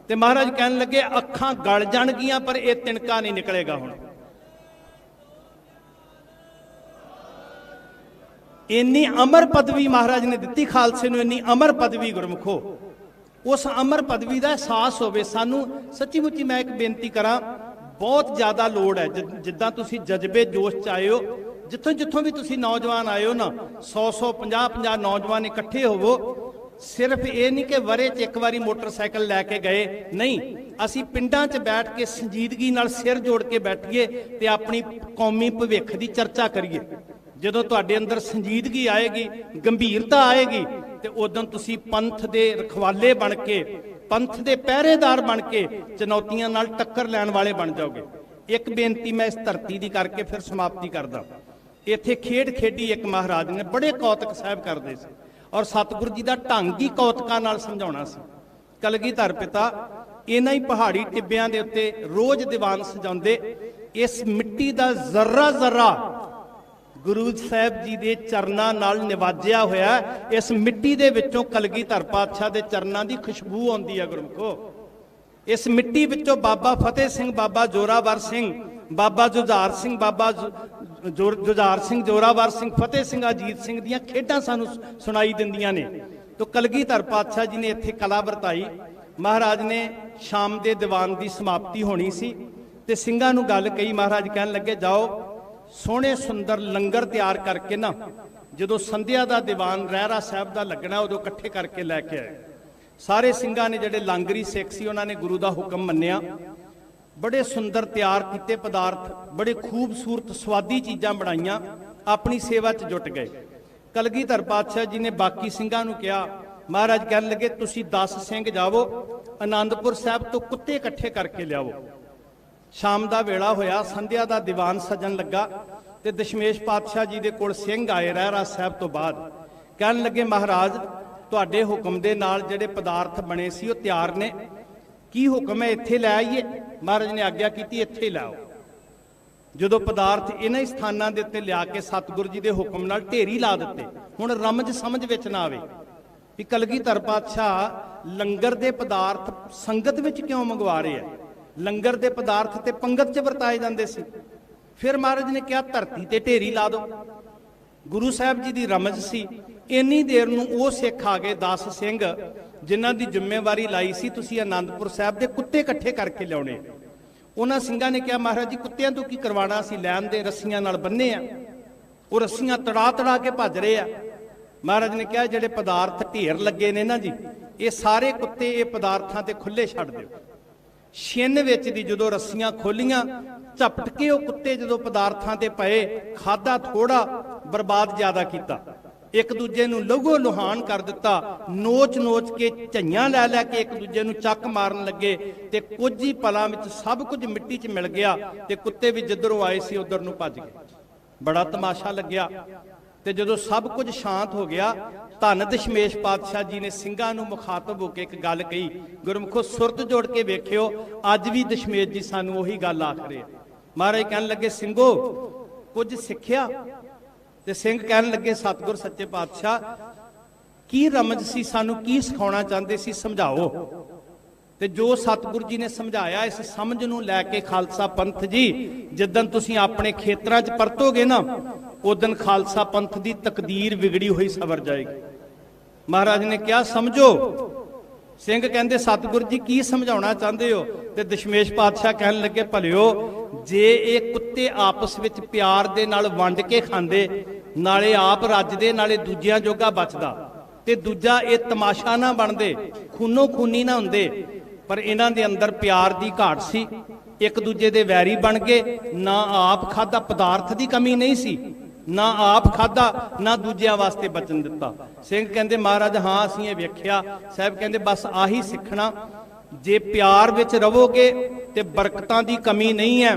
ਤੇ ਮਹਾਰਾਜ ਕਹਿਣ ਲੱਗੇ ਅੱਖਾਂ ਗਲ ਜਾਣਗੀਆਂ ਪਰ ਇਹ ਤਿਨਕਾ ਨਹੀਂ ਨਿਕਲੇਗਾ। ਹੁਣ ਇੰਨੀ ਅਮਰ ਪਦਵੀ ਮਹਾਰਾਜ ਨੇ ਦਿੱਤੀ ਖਾਲਸੇ ਨੂੰ, ਇੰਨੀ ਅਮਰ ਪਦਵੀ ਗੁਰਮੁਖੋ, ਉਸ ਅਮਰ ਪਦਵੀ ਦਾ ਅਹਿਸਾਸ ਹੋਵੇ ਸਾਨੂੰ। ਸੱਚੀ ਮੁੱਚੀ ਮੈਂ ਇੱਕ ਬੇਨਤੀ ਕਰਾਂ, ਬਹੁਤ ਜ਼ਿਆਦਾ ਲੋੜ ਹੈ। ਜਿੱਦਾਂ ਤੁਸੀਂ ਜਜ਼ਬੇ ਜੋਸ਼ 'ਚ ਆਏ ਹੋ, ਜਿੱਥੋਂ ਜਿੱਥੋਂ ਵੀ ਤੁਸੀਂ ਨੌਜਵਾਨ ਆਏ ਹੋ ਨਾ, 100 50 ਨੌਜਵਾਨ ਇਕੱਠੇ ਹੋਵੋ। ਸਿਰਫ ਇਹ ਨਹੀਂ ਕਿ ਵਰੇ 'ਚ ਇੱਕ ਵਾਰੀ ਮੋਟਰਸਾਈਕਲ ਲੈ ਕੇ ਗਏ, ਨਹੀਂ, ਅਸੀਂ ਪਿੰਡਾਂ 'ਚ ਬੈਠ ਕੇ ਸੰਜੀਦਗੀ ਨਾਲ ਸਿਰ ਜੋੜ ਕੇ ਬੈਠੀਏ ਤੇ ਆਪਣੀ ਕੌਮੀ ਭਵਿੱਖ ਦੀ ਚਰਚਾ ਕਰੀਏ। ਜਦੋਂ ਤੁਹਾਡੇ ਅੰਦਰ ਸੰਜੀਦਗੀ ਆਏਗੀ, ਗੰਭੀਰਤਾ ਆਏਗੀ, ਤੇ ਉਦੋਂ ਤੁਸੀਂ ਪੰਥ ਦੇ ਰਖਵਾਲੇ ਬਣ ਕੇ, ਪੰਥ ਦੇ ਪਹਿਰੇਦਾਰ ਬਣ ਕੇ ਚੁਣੌਤੀਆਂ ਨਾਲ ਟੱਕਰ ਲੈਣ ਵਾਲੇ ਬਣ ਜਾਓਗੇ। ਇੱਕ ਬੇਨਤੀ ਮੈਂ ਇਸ ਧਰਤੀ ਦੀ ਕਰਕੇ ਫਿਰ ਸਮਾਪਤੀ ਕਰਦਾ। ਇੱਥੇ ਖੇਡ ਖੇਡੀ ਇੱਕ ਮਹਾਰਾਜ ਨੇ, ਬੜੇ ਕੌਤਕ ਸਾਹਿਬ ਕਰਦੇ ਸੀ ਔਰ ਸਤਿਗੁਰੂ ਜੀ ਦਾ ਢੰਗ ਹੀ ਕੌਤਕਾਂ ਨਾਲ ਸਮਝਾਉਣਾ ਸੀ। ਕਲਗੀਧਰ ਪਿਤਾ ਇਹਨਾਂ ਹੀ ਪਹਾੜੀ ਟਿੱਬਿਆਂ ਦੇ ਉੱਤੇ ਰੋਜ਼ ਦੀਵਾਨ ਸਜਾਉਂਦੇ। ਇਸ ਮਿੱਟੀ ਦਾ ਜ਼ਰਾ ਜ਼ਰਾ ਗੁਰੂ ਸਾਹਿਬ ਜੀ ਦੇ ਚਰਨਾਂ ਨਾਲ ਨਿਵਾਜਿਆ ਹੋਇਆ। ਇਸ ਮਿੱਟੀ ਦੇ ਵਿੱਚੋਂ ਕਲਗੀਧਰ ਪਾਤਸ਼ਾਹ ਦੇ ਚਰਨਾਂ ਦੀ ਖੁਸ਼ਬੂ ਆਉਂਦੀ ਹੈ ਗੁਰਮੁਖੋ। ਇਸ ਮਿੱਟੀ ਵਿੱਚੋਂ ਬਾਬਾ ਫਤਿਹ ਸਿੰਘ, ਬਾਬਾ ਜੋਰਾਵਰ ਸਿੰਘ, ਬਾਬਾ ਜੁਝਾਰ ਸਿੰਘ, ਬਾਬਾ ਜੁਝਾਰ ਸਿੰਘ, ਜੋਰਾਵਰ ਸਿੰਘ, ਫਤਿਹ ਸਿੰਘ, ਅਜੀਤ ਸਿੰਘ ਦੀਆਂ ਖੇਡਾਂ ਸਾਨੂੰ ਸੁਣਾਈ ਦਿੰਦੀਆਂ ਨੇ। ਤਾਂ ਕਲਗੀਧਰ ਪਾਤਸ਼ਾਹ ਜੀ ਨੇ ਇੱਥੇ ਕਲਾ ਵਰਤਾਈ। ਮਹਾਰਾਜ ਨੇ ਸ਼ਾਮ ਦੇ ਦੀਵਾਨ ਦੀ ਸਮਾਪਤੀ ਹੋਣੀ ਸੀ ਤੇ ਸਿੰਘਾਂ ਨੂੰ ਗੱਲ ਕਹੀ। ਮਹਾਰਾਜ ਕਹਿਣ ਲੱਗੇ ਜਾਓ ਸੋਹਣੇ ਸੁੰਦਰ ਲੰਗਰ ਤਿਆਰ ਕਰਕੇ ਨਾ, ਜਦੋਂ ਸੰਧਿਆ ਦਾ ਦੀਵਾਨ ਰਹਿਰਾ ਸਾਹਿਬ ਦਾ ਲੱਗਣਾ ਉਦੋਂ ਇਕੱਠੇ ਕਰਕੇ ਲੈ ਕੇ ਆਏ। ਸਾਰੇ ਸਿੰਘਾਂ ਨੇ, ਜਿਹੜੇ ਲਾਂਗਰੀ ਸਿੱਖ ਸੀ, ਉਹਨਾਂ ਨੇ ਗੁਰੂ ਦਾ ਹੁਕਮ ਮੰਨਿਆ। ਬੜੇ ਸੁੰਦਰ ਤਿਆਰ ਕੀਤੇ ਪਦਾਰਥ, ਬੜੇ ਖੂਬਸੂਰਤ ਸਵਾਦੀ ਚੀਜ਼ਾਂ ਬਣਾਈਆਂ, ਆਪਣੀ ਸੇਵਾ 'ਚ ਜੁਟ ਗਏ। ਕਲਗੀਧਰ ਪਾਤਸ਼ਾਹ ਜੀ ਨੇ ਬਾਕੀ ਸਿੰਘਾਂ ਨੂੰ ਕਿਹਾ, ਮਹਾਰਾਜ ਕਹਿਣ ਲੱਗੇ ਤੁਸੀਂ 10 ਸਿੰਘ ਜਾਵੋ, ਆਨੰਦਪੁਰ ਸਾਹਿਬ ਤੋਂ ਕੁੱਤੇ ਇਕੱਠੇ ਕਰਕੇ ਲਿਆਵੋ। ਸ਼ਾਮ ਦਾ ਵੇਲਾ ਹੋਇਆ, ਸੰਧਿਆ ਦਾ ਦੀਵਾਨ ਸਜਣ ਲੱਗਾ ਤੇ ਦਸ਼ਮੇਸ਼ ਪਾਤਸ਼ਾਹ ਜੀ ਦੇ ਕੋਲ ਸਿੰਘ ਆਏ ਰਹਿਰਾ ਸਾਹਿਬ ਤੋਂ ਬਾਅਦ। ਕਹਿਣ ਲੱਗੇ ਮਹਾਰਾਜ ਤੁਹਾਡੇ ਹੁਕਮ ਦੇ ਨਾਲ ਜਿਹੜੇ ਪਦਾਰਥ ਬਣੇ ਸੀ ਉਹ ਤਿਆਰ ਨੇ, ਕੀ ਹੁਕਮ ਹੈ ਇੱਥੇ ਲੈ ਆਈਏ? ਮਹਾਰਾਜ ਨੇ ਆਗਿਆ ਕੀਤੀ ਇੱਥੇ ਲਾਓ। ਜਦੋਂ ਪਦਾਰਥ ਇਹਨਾਂ ਹੀ ਸਥਾਨਾਂ ਦੇ ਉੱਤੇ ਲਿਆ ਕੇ ਸਤਿਗੁਰੂ ਜੀ ਦੇ ਹੁਕਮ ਨਾਲ ਢੇਰੀ ਲਾ ਦਿੱਤੇ। ਹੁਣ ਰਮਜ ਸਮਝ ਵਿੱਚ ਨਾ ਆਵੇ ਵੀ ਕਲਗੀਧਰ ਪਾਤਸ਼ਾਹ ਲੰਗਰ ਦੇ ਪਦਾਰਥ ਸੰਗਤ ਵਿੱਚ ਕਿਉਂ ਮੰਗਵਾ ਰਹੇ ਆ। ਲੰਗਰ ਦੇ ਪਦਾਰਥ ਤੇ ਪੰਗਤ 'ਚ ਵਰਤਾਏ ਜਾਂਦੇ ਸੀ। ਫਿਰ ਮਹਾਰਾਜ ਨੇ ਕਿਹਾ ਧਰਤੀ ਤੇ ਢੇਰੀ ਲਾ ਦਿਓ। ਗੁਰੂ ਸਾਹਿਬ ਜੀ ਦੀ ਰਮਜ ਸੀ। ਇੰਨੀ ਦੇਰ ਨੂੰ ਉਹ ਸਿੱਖ ਆ ਗਏ 10 ਸਿੰਘ, ਜਿਨ੍ਹਾਂ ਦੀ ਜ਼ਿੰਮੇਵਾਰੀ ਲਾਈ ਸੀ ਤੁਸੀਂ ਆਨੰਦਪੁਰ ਸਾਹਿਬ ਦੇ ਕੁੱਤੇ ਇਕੱਠੇ ਕਰਕੇ ਲਿਆਉਣੇ। ਉਹਨਾਂ ਸਿੰਘਾਂ ਨੇ ਕਿਹਾ ਮਹਾਰਾਜ ਜੀ ਕੁੱਤਿਆਂ ਤੋਂ ਕੀ ਕਰਵਾਉਣਾ, ਅਸੀਂ ਲੈਣ ਦੇ ਰੱਸੀਆਂ ਨਾਲ ਬੰਨੇ ਆ। ਉਹ ਰੱਸੀਆਂ ਤੜਾ ਤੜਾ ਕੇ ਭੱਜ ਰਹੇ ਆ। ਮਹਾਰਾਜ ਨੇ ਕਿਹਾ ਜਿਹੜੇ ਪਦਾਰਥ ਢੇਰ ਲੱਗੇ ਨੇ ਨਾ ਜੀ, ਇਹ ਸਾਰੇ ਕੁੱਤੇ ਇਹ ਪਦਾਰਥਾਂ ਤੇ ਖੁੱਲੇ ਛੱਡ ਦਿਓ। ਛਿੰਨ ਵਿੱਚ ਦੀ ਜਦੋਂ ਰੱਸੀਆਂ ਖੋਲੀਆਂ, ਝਪਟ ਕੇ ਉਹ ਕੁੱਤੇ ਜਦੋਂ ਪਦਾਰਥਾਂ ਤੇ ਪਏ, ਖਾਦਾ ਥੋੜਾ ਬਰਬਾਦ ਜ਼ਿਆਦਾ ਕੀਤਾ, ਇੱਕ ਦੂਜੇ ਨੂੰ ਲਹੂ ਲੁਹਾਨ ਕਰ ਦਿੱਤਾ, ਨੋਚ ਨੋਚ ਕੇ ਝਈਆਂ ਲੈ ਲੈ ਕੇ ਇੱਕ ਦੂਜੇ ਨੂੰ ਚੱਕ ਮਾਰਨ ਲੱਗੇ ਤੇ ਕੁਝ ਹੀ ਪਲਾਂ ਵਿੱਚ ਸਭ ਕੁਝ ਮਿੱਟੀ 'ਚ ਮਿਲ ਗਿਆ ਤੇ ਕੁੱਤੇ ਵੀ ਜਿੱਧਰੋਂ ਆਏ ਸੀ ਉਧਰ ਨੂੰ ਭੱਜ ਗਏ। ਬੜਾ ਤਮਾਸ਼ਾ ਲੱਗਿਆ। ਤੇ ਜਦੋਂ ਸਭ ਕੁਝ ਸ਼ਾਂਤ ਹੋ ਗਿਆ, ਧੰਨ ਦਸ਼ਮੇਸ਼ ਪਾਤਸ਼ਾਹ ਜੀ ਨੇ ਸਿੰਘਾਂ ਨੂੰ ਮੁਖਾਤਬ ਹੋ ਕੇ ਇੱਕ ਗੱਲ ਕਹੀ, ਗੁਰਮੁਖੋ ਸੁਰਤ ਜੋੜ ਕੇ ਵੇਖਿਓ, ਅੱਜ ਵੀ ਦਸ਼ਮੇਸ਼ ਜੀ ਸਾਨੂੰ ਉਹੀ ਗੱਲ ਆਖ ਰਹੇ। ਮਹਾਰਾਜ ਕਹਿਣ ਲੱਗੇ, ਸਿੰਘੋ ਕੁਝ ਸਿੱਖਿਆ? ਤੇ ਸਿੰਘ ਕਹਿਣ ਲੱਗੇ, ਸਤਿਗੁਰ ਸੱਚੇ ਪਾਤਸ਼ਾਹ ਕੀ ਰਮਜ ਸੀ, ਸਾਨੂੰ ਕੀ ਸਿਖਾਉਣਾ ਚਾਹੁੰਦੇ ਸੀ, ਸਮਝਾਓ। ਤੇ ਜੋ ਸਤਿਗੁਰ ਜੀ ਨੇ ਸਮਝਾਇਆ, ਇਸ ਸਮਝ ਨੂੰ ਲੈ ਕੇ ਖਾਲਸਾ ਪੰਥ ਜੀ ਜਿੱਦਣ ਤੁਸੀਂ ਆਪਣੇ ਖੇਤਰਾਂ 'ਚ ਪਰਤੋਗੇ ਨਾ, ਉਦਣ ਖਾਲਸਾ ਪੰਥ ਦੀ ਤਕਦੀਰ ਵਿਗੜੀ ਹੋਈ ਸਵਰ ਜਾਏਗੀ। ਮਹਾਰਾਜ ਨੇ ਕਿਹਾ, ਸਮਝੋ। ਸਿੰਘ ਕਹਿੰਦੇ, ਸਤਿਗੁਰ ਜੀ ਕੀ ਸਮਝਾਉਣਾ ਚਾਹੁੰਦੇ ਹੋ? ਤੇ ਦਸ਼ਮੇਸ਼ ਪਾਤਸ਼ਾਹ ਕਹਿਣ ਲੱਗੇ, ਭਲਿਓ ਜੇ ਇਹ ਕੁੱਤੇ ਆਪਸ ਵਿੱਚ ਪਿਆਰ ਦੇ ਨਾਲ ਵੰਡ ਕੇ ਖਾਂਦੇ, ਨਾਲੇ ਆਪ ਰੱਜਦੇ ਨਾਲੇ ਦੂਜਿਆਂ ਜੋਗਾ ਬਚਦਾ, ਤੇ ਦੂਜਾ ਇਹ ਤਮਾਸ਼ਾ ਨਾ ਬਣਦੇ, ਖੂਨੋ ਖੂਨੀ ਨਾ ਹੁੰਦੇ। ਪਰ ਇਹਨਾਂ ਦੇ ਅੰਦਰ ਪਿਆਰ ਦੀ ਘਾਟ ਸੀ, ਇੱਕ ਦੂਜੇ ਦੇ ਵੈਰੀ ਬਣ ਗਏ। ਨਾ ਆਪ ਖਾਦਾ, ਪਦਾਰਥ ਦੀ ਕਮੀ ਨਹੀਂ ਸੀ, ਨਾ ਆਪ ਖਾਦਾ ਨਾ ਦੂਜਿਆਂ ਵਾਸਤੇ ਬਚਨ ਦਿੱਤਾ। ਸਿੰਘ ਕਹਿੰਦੇ, ਮਹਾਰਾਜ ਹਾਂ ਅਸੀਂ ਇਹ ਵੇਖਿਆ। ਸਾਹਿਬ ਕਹਿੰਦੇ, ਬਸ ਆਹੀ ਸਿੱਖਣਾ, ਜੇ ਪਿਆਰ ਵਿੱਚ ਰਹੋਗੇ ਤੇ ਬਰਕਤਾਂ ਦੀ ਕਮੀ ਨਹੀਂ ਹੈ,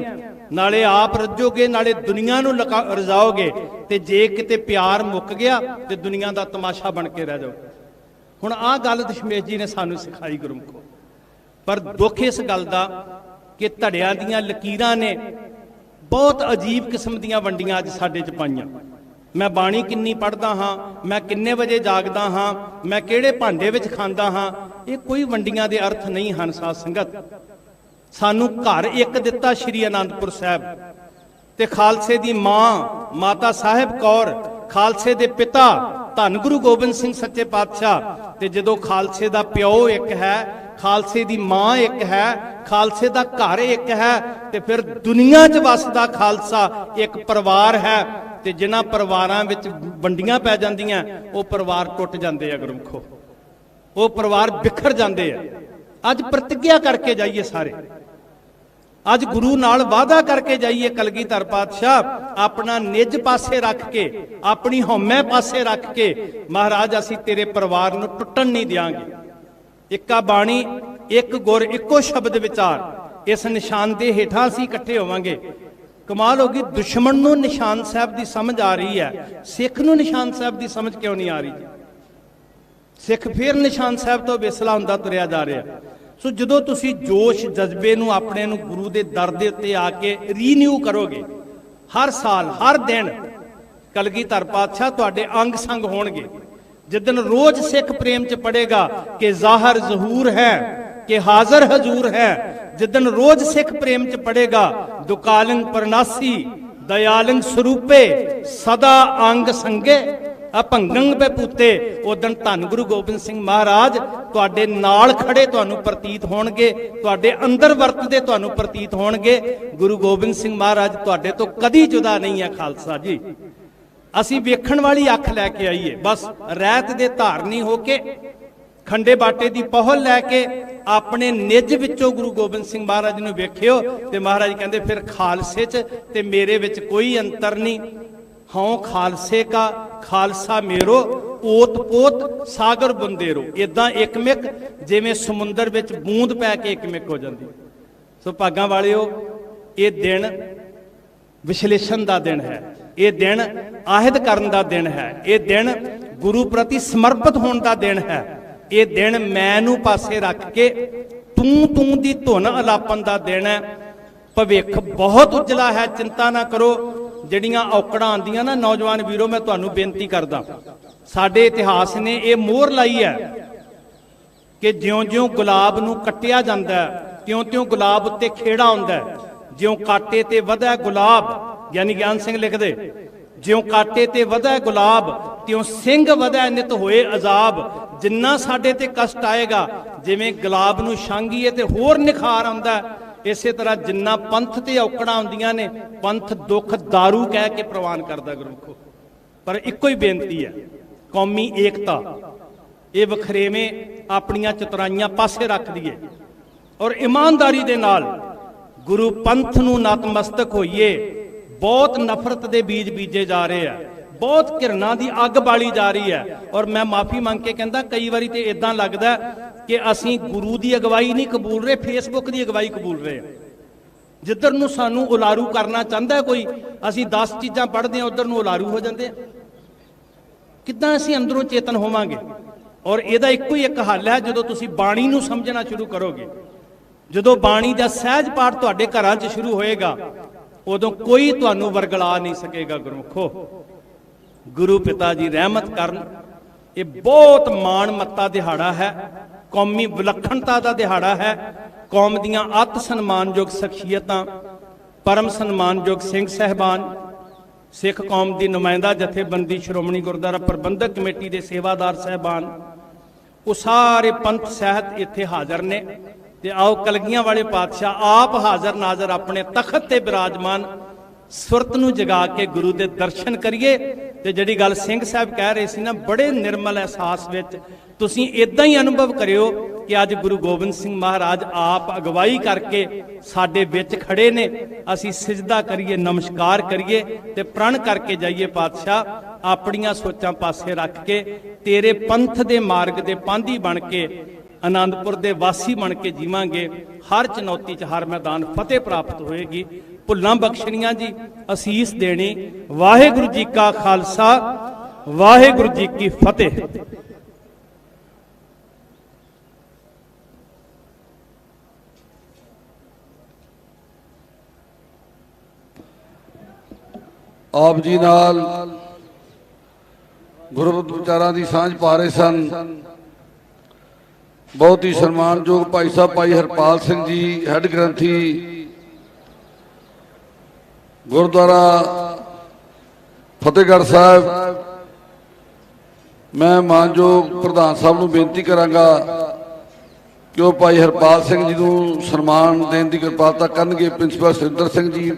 ਨਾਲੇ ਆਪ ਰੱਜੋਗੇ ਨਾਲੇ ਦੁਨੀਆ ਨੂੰ ਰਜਾਓਗੇ। ਤੇ ਜੇ ਕਿਤੇ ਪਿਆਰ ਮੁੱਕ ਗਿਆ ਤੇ ਦੁਨੀਆ ਦਾ ਤਮਾਸ਼ਾ ਬਣ ਕੇ ਰਹਿ ਜਾਓ। ਹੁਣ ਆਹ ਗੱਲ ਦਸ਼ਮੇਸ਼ ਜੀ ਨੇ ਸਾਨੂੰ ਸਿਖਾਈ ਗੁਰਮੁਖੋ। ਪਰ ਦੁੱਖ ਇਸ ਗੱਲ ਦਾ ਕਿ ਧੜਿਆਂ ਦੀਆਂ ਲਕੀਰਾਂ ਨੇ ਬਹੁਤ ਅਜੀਬ ਕਿਸਮ ਦੀਆਂ ਵੰਡੀਆਂ ਅੱਜ ਸਾਡੇ 'ਚ ਪਾਈਆਂ। ਮੈਂ ਬਾਣੀ ਕਿੰਨੀ ਪੜ੍ਹਦਾ ਹਾਂ, ਮੈਂ ਕਿੰਨੇ ਵਜੇ ਜਾਗਦਾ ਹਾਂ, ਮੈਂ ਕਿਹੜੇ ਭਾਂਡੇ ਵਿੱਚ ਖਾਂਦਾ ਹਾਂ, ਇਹ ਕੋਈ ਵੰਡੀਆਂ ਦੇ ਅਰਥ ਨਹੀਂ ਹਨ। ਸਾਧ ਸੰਗਤ, ਸਾਨੂੰ ਘਰ ਇੱਕ ਦਿੱਤਾ ਸ਼੍ਰੀ ਅਨੰਦਪੁਰ ਸਾਹਿਬ, ਤੇ ਖਾਲਸੇ ਦੀ ਮਾਂ ਮਾਤਾ ਸਾਹਿਬ ਕੌਰ, ਖਾਲਸੇ ਦੇ ਪਿਤਾ ਧੰਨ ਗੁਰੂ ਗੋਬਿੰਦ ਸਿੰਘ ਸੱਚੇ ਪਾਤਸ਼ਾਹ। ਤੇ ਜਦੋਂ ਖਾਲਸੇ ਦਾ ਪਿਓ ਇੱਕ ਹੈ, ਖਾਲਸੇ ਦੀ ਮਾਂ ਇੱਕ ਹੈ, ਖਾਲਸੇ ਦਾ ਘਰ ਇੱਕ ਹੈ, ਤੇ ਫਿਰ ਦੁਨੀਆ 'ਚ ਵਸਦਾ ਖਾਲਸਾ ਇੱਕ ਪਰਿਵਾਰ ਹੈ। ਤੇ ਜਿਨ੍ਹਾਂ ਪਰਿਵਾਰਾਂ ਵਿੱਚ ਵੰਡੀਆਂ ਪੈ ਜਾਂਦੀਆਂ, ਉਹ ਪਰਿਵਾਰ ਟੁੱਟ ਜਾਂਦੇ ਆ ਗੁਰਮੁਖੋ, ਉਹ ਪਰਿਵਾਰ ਬਿਖਰ ਜਾਂਦੇ ਆ। ਅੱਜ ਪ੍ਰਤਿੱਗਿਆ ਕਰਕੇ ਜਾਈਏ ਸਾਰੇ, ਅੱਜ ਗੁਰੂ ਨਾਲ ਵਾਅਦਾ ਕਰਕੇ ਜਾਈਏ, ਕਲਗੀਧਰ ਪਾਤਸ਼ਾਹ ਆਪਣਾ ਨਿੱਜ ਪਾਸੇ ਰੱਖ ਕੇ, ਆਪਣੀ ਹਉਮੈ ਪਾਸੇ ਰੱਖ ਕੇ, ਮਹਾਰਾਜ ਅਸੀਂ ਤੇਰੇ ਪਰਿਵਾਰ ਨੂੰ ਟੁੱਟਣ ਨਹੀਂ ਦਿਆਂਗੇ। ਇੱਕਾ ਬਾਣੀ, ਇੱਕ ਗੁਰ, ਇੱਕੋ ਸ਼ਬਦ ਵਿਚਾਰ, ਇਸ ਨਿਸ਼ਾਨ ਦੇ ਹੇਠਾਂ ਅਸੀਂ ਇਕੱਠੇ ਹੋਵਾਂਗੇ। ਕਮਾਲ ਹੋ ਗਈ, ਦੁਸ਼ਮਣ ਨੂੰ ਨਿਸ਼ਾਨ ਸਾਹਿਬ ਦੀ ਸਮਝ ਆ ਰਹੀ ਹੈ, ਸਿੱਖ ਨੂੰ ਨਿਸ਼ਾਨ ਸਾਹਿਬ ਦੀ ਸਮਝ ਕਿਉਂ ਨਹੀਂ ਆ ਰਹੀ? ਸਿੱਖ ਫਿਰ ਨਿਸ਼ਾਨ ਸਾਹਿਬ ਤੋਂ ਵਿਸਲਾ ਹੁੰਦਾ ਤੁਰਿਆ ਜਾ ਰਿਹਾ। ਸੋ ਜਦੋਂ ਤੁਸੀਂ ਜੋਸ਼ ਜਜ਼ਬੇ ਨੂੰ ਆਪਣੇ ਨੂੰ ਗੁਰੂ ਦੇ ਦਰ ਦੇ ਉੱਤੇ ਆ ਕੇ ਰੀਨਿਊ ਕਰੋਗੇ, ਹਰ ਸਾਲ ਹਰ ਦਿਨ ਕਲਗੀਧਰ ਪਾਤਸ਼ਾਹ ਤੁਹਾਡੇ ਅੰਗ ਸੰਗ ਹੋਣਗੇ। ਜਿੱਦਨ ਰੋਜ਼ ਸਿੱਖ ਪ੍ਰੇਮ ਚ ਪੜੇਗਾ ਕਿ ਜ਼ਾਹਰ ਜ਼ਹੂਰ ਹੈ ਕਿ ਹਾਜ਼ਰ ਹਜ਼ੂਰ ਹੈ, ਜਿੱਦਨ ਰੋਜ਼ ਸਿੱਖ ਪ੍ਰੇਮ ਚ ਪੜੇਗਾ ਦੁਕਾਲੰਗ ਪਰਨਾਸੀ ਦਇਆਲੰਗ ਸਰੂਪੇ ਸਦਾ ਅੰਗ ਸੰਗੇ ਅਭੰਗੰਗ ਬਪੂਤੇ, ਉਦਨ ਧੰਨ ਗੁਰੂ ਗੋਬਿੰਦ ਸਿੰਘ ਮਹਾਰਾਜ ਤੁਹਾਡੇ ਨਾਲ ਖੜੇ ਤੁਹਾਨੂੰ ਪ੍ਰਤੀਤ ਹੋਣਗੇ, ਤੁਹਾਡੇ ਅੰਦਰ ਵਰਤਦੇ ਤੁਹਾਨੂੰ ਪ੍ਰਤੀਤ ਹੋਣਗੇ। ਗੁਰੂ ਗੋਬਿੰਦ ਸਿੰਘ ਮਹਾਰਾਜ ਤੁਹਾਡੇ ਤੋਂ ਕਦੀ ਜੁਦਾ ਨਹੀਂ ਹੈ ਖਾਲਸਾ ਜੀ। ਅਸੀਂ ਵੇਖਣ ਵਾਲੀ ਅੱਖ ਲੈ ਕੇ ਆਈਏ, ਬਸ ਰਹਿਤ ਦੇ ਧਾਰਨੀ ਹੋ ਕੇ, ਖੰਡੇ ਬਾਟੇ ਦੀ ਪਹੁਲ ਲੈ ਕੇ ਆਪਣੇ ਨਿੱਜ ਵਿੱਚੋਂ ਗੁਰੂ ਗੋਬਿੰਦ ਸਿੰਘ ਮਹਾਰਾਜ ਨੂੰ ਵੇਖਿਓ। ਤੇ ਮਹਾਰਾਜ ਕਹਿੰਦੇ ਫਿਰ ਖਾਲਸੇ 'ਚ ਤੇ ਮੇਰੇ ਵਿੱਚ ਕੋਈ ਅੰਤਰ ਨਹੀਂ, ਹਉ ਖਾਲਸੇ ਕਾ ਖਾਲਸਾ ਮੇਰੋ, ਓਤ ਪੋਤ ਸਾਗਰ ਬੰਦੇਰੋ। ਇਦਾਂ ਇੱਕਮਿਕ ਜਿਵੇਂ ਸਮੁੰਦਰ ਵਿੱਚ ਬੂੰਦ ਪੈ ਕੇ ਇੱਕਮਿਕ ਹੋ ਜਾਂਦੀ। ਸੋ ਭਾਗਾਂ ਵਾਲਿਓ, ਇਹ ਦਿਨ ਵਿਸ਼ਲੇਸ਼ਣ ਦਾ ਦਿਨ ਹੈ, ਇਹ ਦਿਨ ਆਹਿਦ ਕਰਨ ਦਾ ਦਿਨ ਹੈ, ਇਹ ਦਿਨ ਗੁਰੂ ਪ੍ਰਤੀ ਸਮਰਪਿਤ ਹੋਣ ਦਾ ਦਿਨ ਹੈ, ਇਹ ਦਿਨ ਮੈਂ ਨੂੰ ਪਾਸੇ ਰੱਖ ਕੇ ਤੂੰ ਦੀ ਧੁਨ ਅਲਾਪਨ ਦਾ ਦਿਨ ਹੈ। ਭਵਿੱਖ ਬਹੁਤ ਉਜਲਾ ਹੈ, ਚਿੰਤਾ ਨਾ ਕਰੋ। ਜਿਹੜੀਆਂ ਔਕੜਾਂ ਆਉਂਦੀਆਂ ਨਾ, ਨੌਜਵਾਨ ਵੀਰੋ, ਮੈਂ ਤੁਹਾਨੂੰ ਬੇਨਤੀ ਕਰਦਾ, ਸਾਡੇ ਇਤਿਹਾਸ ਨੇ ਇਹ ਮੋਹਰ ਲਾਈ ਹੈ ਕਿ ਜਿਉਂ-ਜਿਉਂ ਗੁਲਾਬ ਨੂੰ ਕੱਟਿਆ ਜਾਂਦਾ, ਤਿਉਂ-ਤਿਉਂ ਗੁਲਾਬ ਉੱਤੇ ਖੇੜਾ ਆਉਂਦਾ। ਜਿਉਂ ਕਾਟੇ ਤੇ ਵਧੈ ਗੁਲਾਬ, ਗਿਆਨੀ ਗਿਆਨ ਸਿੰਘ ਲਿਖਦੇ, ਜਿਉਂ ਕਾਟੇ ਤੇ ਵਧੈ ਗੁਲਾਬ ਤਿਉਂ ਸਿੰਘ ਵਧੈ ਨਿਤ ਹੋਏ ਅਜ਼ਾਬ। ਜਿੰਨਾ ਸਾਡੇ ਤੇ ਕਸ਼ਟ ਆਏਗਾ, ਜਿਵੇਂ ਗੁਲਾਬ ਨੂੰ ਛਾਂਗੀਏ ਤੇ ਹੋਰ ਨਿਖਾਰ ਆਉਂਦਾ, ਇਸੇ ਤਰ੍ਹਾਂ ਜਿੰਨਾ ਪੰਥ ਤੇ ਔਕੜਾਂ ਆਉਂਦੀਆਂ ਨੇ, ਪੰਥ ਦੁੱਖ ਦਾਰੂ ਕਹਿ ਕੇ ਪ੍ਰਵਾਨ ਕਰਦਾ ਗੁਰਮੁਖੋ। ਪਰ ਇੱਕੋ ਹੀ ਬੇਨਤੀ ਹੈ, ਕੌਮੀ ਏਕਤਾ, ਇਹ ਵਖਰੇਵੇਂ ਆਪਣੀਆਂ ਚਤੁਰਾਈਆਂ ਪਾਸੇ ਰੱਖ ਦਈਏ ਔਰ ਇਮਾਨਦਾਰੀ ਦੇ ਨਾਲ ਗੁਰੂ ਪੰਥ ਨੂੰ ਨਤਮਸਤਕ ਹੋਈਏ। ਬਹੁਤ ਨਫ਼ਰਤ ਦੇ ਬੀਜ ਬੀਜੇ ਜਾ ਰਹੇ ਆ, ਬਹੁਤ ਘਿਰਣਾ ਦੀ ਅੱਗ ਬਾਲੀ ਜਾ ਰਹੀ ਹੈ। ਔਰ ਮੈਂ ਮਾਫੀ ਮੰਗ ਕੇ ਕਹਿੰਦਾ, ਕਈ ਵਾਰੀ ਤੇ ਇਦਾਂ ਲੱਗਦਾ ਕਿ ਅਸੀਂ ਗੁਰੂ ਦੀ ਅਗਵਾਈ ਨਹੀਂ ਕਬੂਲ ਰਹੇ, ਫੇਸਬੁੱਕ ਦੀ ਅਗਵਾਈ ਕਬੂਲ ਰਹੇ ਹਾਂ। ਜਿੱਧਰ ਨੂੰ ਸਾਨੂੰ ਉਲਾਰੂ ਕਰਨਾ ਚਾਹੁੰਦਾ ਕੋਈ, ਅਸੀਂ 10 ਚੀਜ਼ਾਂ ਪੜ੍ਹਦੇ ਹਾਂ, ਉਧਰ ਨੂੰ ਉਲਾਰੂ ਹੋ ਜਾਂਦੇ ਆ। ਕਿੱਦਾਂ ਅਸੀਂ ਅੰਦਰੋਂ ਚੇਤਨ ਹੋਵਾਂਗੇ? ਔਰ ਇਹਦਾ ਇੱਕੋ ਹੀ ਇੱਕ ਹੱਲ ਹੈ, ਜਦੋਂ ਤੁਸੀਂ ਬਾਣੀ ਨੂੰ ਸਮਝਣਾ ਸ਼ੁਰੂ ਕਰੋਗੇ, ਜਦੋਂ ਬਾਣੀ ਦਾ ਸਹਿਜ ਪਾਠ ਤੁਹਾਡੇ ਘਰਾਂ 'ਚ ਸ਼ੁਰੂ ਹੋਏਗਾ, ਉਦੋਂ ਕੋਈ ਤੁਹਾਨੂੰ ਵਰਗਲਾ ਨਹੀਂ ਸਕੇਗਾ। ਗੁਰਮੁਖੋ, ਗੁਰੂ ਪਿਤਾ ਜੀ ਰਹਿਮਤ ਕਰਨ। ਇਹ ਬਹੁਤ ਮਾਣ ਮੱਤਾ ਦਿਹਾੜਾ ਹੈ, ਕੌਮੀ ਵਿਲੱਖਣਤਾ ਦਾ ਦਿਹਾੜਾ ਹੈ। ਕੌਮ ਦੀਆਂ ਅਤ ਸਨਮਾਨਯੋਗ ਸ਼ਖਸੀਅਤਾਂ, ਪਰਮ ਸਨਮਾਨਯੋਗ ਸਿੰਘ ਸਾਹਿਬਾਨ, ਸਿੱਖ ਕੌਮ ਦੀ ਨੁਮਾਇੰਦਾ ਜਥੇਬੰਦੀ ਸ਼੍ਰੋਮਣੀ ਗੁਰਦੁਆਰਾ ਪ੍ਰਬੰਧਕ ਕਮੇਟੀ ਦੇ ਸੇਵਾਦਾਰ ਸਾਹਿਬਾਨ, ਉਹ ਸਾਰੇ ਪੰਥ ਸਹਿਤ ਇੱਥੇ ਹਾਜ਼ਰ ਨੇ। ਤੇ ਆਓ ਕਲਗੀਆਂ ਵਾਲੇ ਪਾਤਸ਼ਾਹ ਆਪ ਹਾਜ਼ਰ ਨਾਜ਼ਰ ਆਪਣੇ ਤਖਤ ਤੇ ਬਿਰਾਜਮਾਨ ਸੁਰਤ ਨੂੰ ਜਗਾ ਕੇ ਗੁਰੂ ਦੇ ਦਰਸ਼ਨ ਕਰੀਏ। ਤੇ ਜਿਹੜੀ ਗੱਲ ਸਿੰਘ ਸਾਹਿਬ ਕਹਿ ਰਹੇ ਸੀ ਨਾ, ਬੜੇ ਨਿਰਮਲ ਅਹਿਸਾਸ ਵਿੱਚ ਤੁਸੀਂ ਇਦਾਂ ਹੀ ਅਨੁਭਵ ਕਰਿਓ ਕਿ ਅੱਜ ਗੁਰੂ ਗੋਬਿੰਦ ਸਿੰਘ ਮਹਾਰਾਜ ਆਪ ਅਗਵਾਈ ਕਰਕੇ ਸਾਡੇ ਵਿੱਚ ਖੜੇ ਨੇ। ਅਸੀਂ ਸਿਜਦਾ ਕਰੀਏ, ਨਮਸਕਾਰ ਕਰੀਏ ਤੇ ਪ੍ਰਣ ਕਰਕੇ ਜਾਈਏ, ਪਾਤਸ਼ਾਹ ਆਪਣੀਆਂ ਸੋਚਾਂ ਪਾਸੇ ਰੱਖ ਕੇ ਤੇਰੇ ਪੰਥ ਦੇ ਮਾਰਗ ਦੇ ਪਾਂਧੀ ਬਣ ਕੇ, ਆਨੰਦਪੁਰ ਦੇ ਵਾਸੀ ਬਣ ਕੇ ਜੀਵਾਂਗੇ। ਹਰ ਚੁਣੌਤੀ 'ਚ ਹਰ ਮੈਦਾਨ ਫਤਿਹ ਪ੍ਰਾਪਤ ਹੋਏਗੀ। ਭੁੱਲਾਂ ਬਖਸ਼ਣੀਆਂ ਜੀ, ਅਸੀਸ ਦੇਣੀ। ਵਾਹਿਗੁਰੂ ਜੀ ਕਾ ਖਾਲਸਾ, ਵਾਹਿਗੁਰੂ ਜੀ ਕੀ ਫਤਿਹ। ਆਪ ਜੀ ਨਾਲ ਗੁਰਮਤਿ ਵਿਚਾਰਾਂ ਦੀ ਸਾਂਝ ਪਾ ਰਹੇ ਸਨ ਬਹੁਤ ਹੀ ਸਨਮਾਨਯੋਗ ਭਾਈ ਸਾਹਿਬ ਭਾਈ ਹਰਪਾਲ ਸਿੰਘ ਜੀ, ਹੈੱਡ ਗ੍ਰੰਥੀ ਗੁਰਦੁਆਰਾ ਫਤਿਹਗੜ੍ਹ ਸਾਹਿਬ। ਮੈਂ ਮਾਨਯੋਗ ਪ੍ਰਧਾਨ ਸਾਹਿਬ ਨੂੰ ਬੇਨਤੀ ਕਰਾਂਗਾ ਕਿ ਉਹ ਭਾਈ ਹਰਪਾਲ ਸਿੰਘ ਜੀ ਨੂੰ ਸਨਮਾਨ ਦੇਣ ਦੀ ਕਿਰਪਾਲਤਾ ਕਰਨਗੇ। ਪ੍ਰਿੰਸੀਪਲ ਸੁਰਿੰਦਰ ਸਿੰਘ ਜੀ,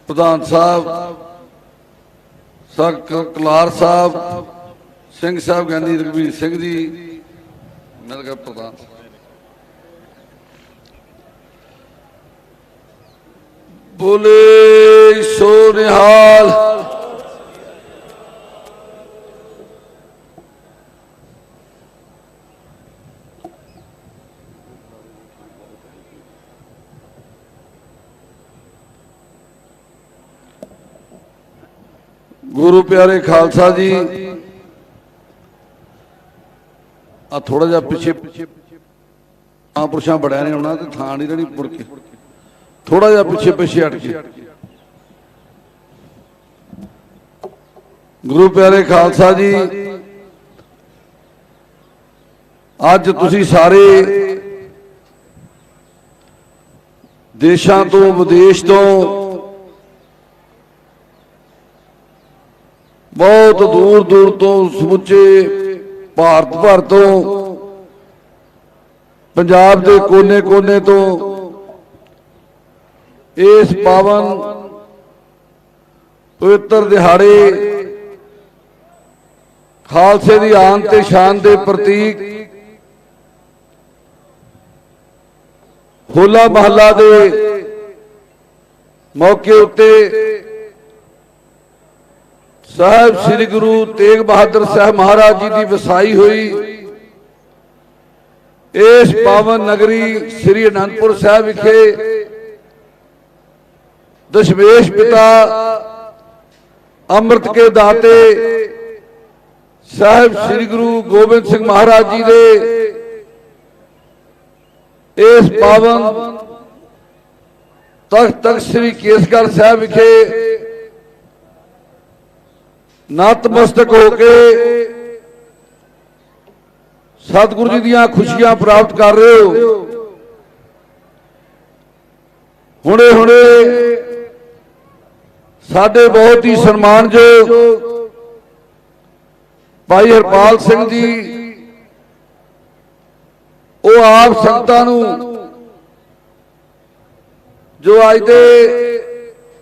ਪ੍ਰਧਾਨ ਸਾਹਿਬ ਕਲਾਰ ਸਾਹਿਬ, ਸਿੰਘ ਸਾਹਿਬ ਗਿਆਨੀ ਰਘਵੀਰ ਸਿੰਘ ਜੀ, ਮਿਲ ਕੇ ਪ੍ਰਧਾਨ ਬੋਲੇ ਸੋ ਨਿਹਾਲ। ਗੁਰੂ ਪਿਆਰੇ ਖਾਲਸਾ ਜੀ, ਆ ਥੋੜਾ ਜਿਹਾ ਪਿੱਛੇ ਮਹਾਂਪੁਰਸ਼ਾਂ ਬੜਿਆ ਨੇ ਆਉਣਾ ਤੇ ਥਾਂ ਨਹੀਂ ਰਹਿਣੀ, ਮੁੜ ਕੇ ਥੋੜਾ ਜਿਹਾ ਪਿੱਛੇ ਪਿੱਛੇ ਹਟ ਕੇ। ਗੁਰੂ ਪਿਆਰੇ ਖਾਲਸਾ ਜੀ, ਅੱਜ ਤੁਸੀਂ ਸਾਰੇ ਦੇਸ਼ਾਂ ਤੋਂ, ਵਿਦੇਸ਼ ਤੋਂ, ਬਹੁਤ ਦੂਰ ਦੂਰ ਤੋਂ, ਸਮੁੱਚੇ ਭਾਰਤ ਭਰ ਤੋਂ, ਪੰਜਾਬ ਦੇ ਕੋਨੇ-ਕੋਨੇ ਤੋਂ ਇਸ ਪਾਵਨ ਪਵਿੱਤਰ ਦਿਹਾੜੇ, ਖਾਲਸੇ ਦੀ ਆਨ ਤੇ ਸ਼ਾਨ ਦੇ ਪ੍ਰਤੀਕ, ਹੋਲਾ ਮਹੱਲਾ ਦੇ ਮੌਕੇ ਉੱਤੇ ਸਾਹਿਬ ਸ੍ਰੀ ਗੁਰੂ ਤੇਗ ਬਹਾਦਰ ਸਾਹਿਬ ਮਹਾਰਾਜ ਜੀ ਦੀ ਵਸਾਈ ਹੋਈ ਇਸ ਪਾਵਨ ਨਗਰੀ ਸ੍ਰੀ ਅਨੰਦਪੁਰ ਸਾਹਿਬ ਵਿਖੇ ਦਸ਼ਮੇਸ਼ ਪਿਤਾ ਅੰਮ੍ਰਿਤ ਕੇ ਦਾਤੇ ਸਾਹਿਬ ਸ੍ਰੀ ਗੁਰੂ ਗੋਬਿੰਦ ਸਿੰਘ ਮਹਾਰਾਜ ਜੀ ਦੇ ਇਸ ਪਾਵਨ ਤਖਤ ਸ੍ਰੀ ਕੇਸਗੜ੍ਹ ਸਾਹਿਬ ਵਿਖੇ ਨਤਮਸਤਕ ਹੋ ਕੇ ਸਤਿਗੁਰੂ ਜੀ ਦੀਆਂ ਖੁਸ਼ੀਆਂ ਪ੍ਰਾਪਤ ਕਰ ਰਹੇ ਹੋ। ਹੁਣੇ ਹੁਣੇ ਸਾਡੇ ਬਹੁਤ ਹੀ ਸਨਮਾਨਯੋਗ ਭਾਈ ਹਰਪਾਲ ਸਿੰਘ ਜੀ, ਉਹ ਆਪ ਸੰਗਤਾਂ ਨੂੰ ਜੋ ਅੱਜ ਦੇ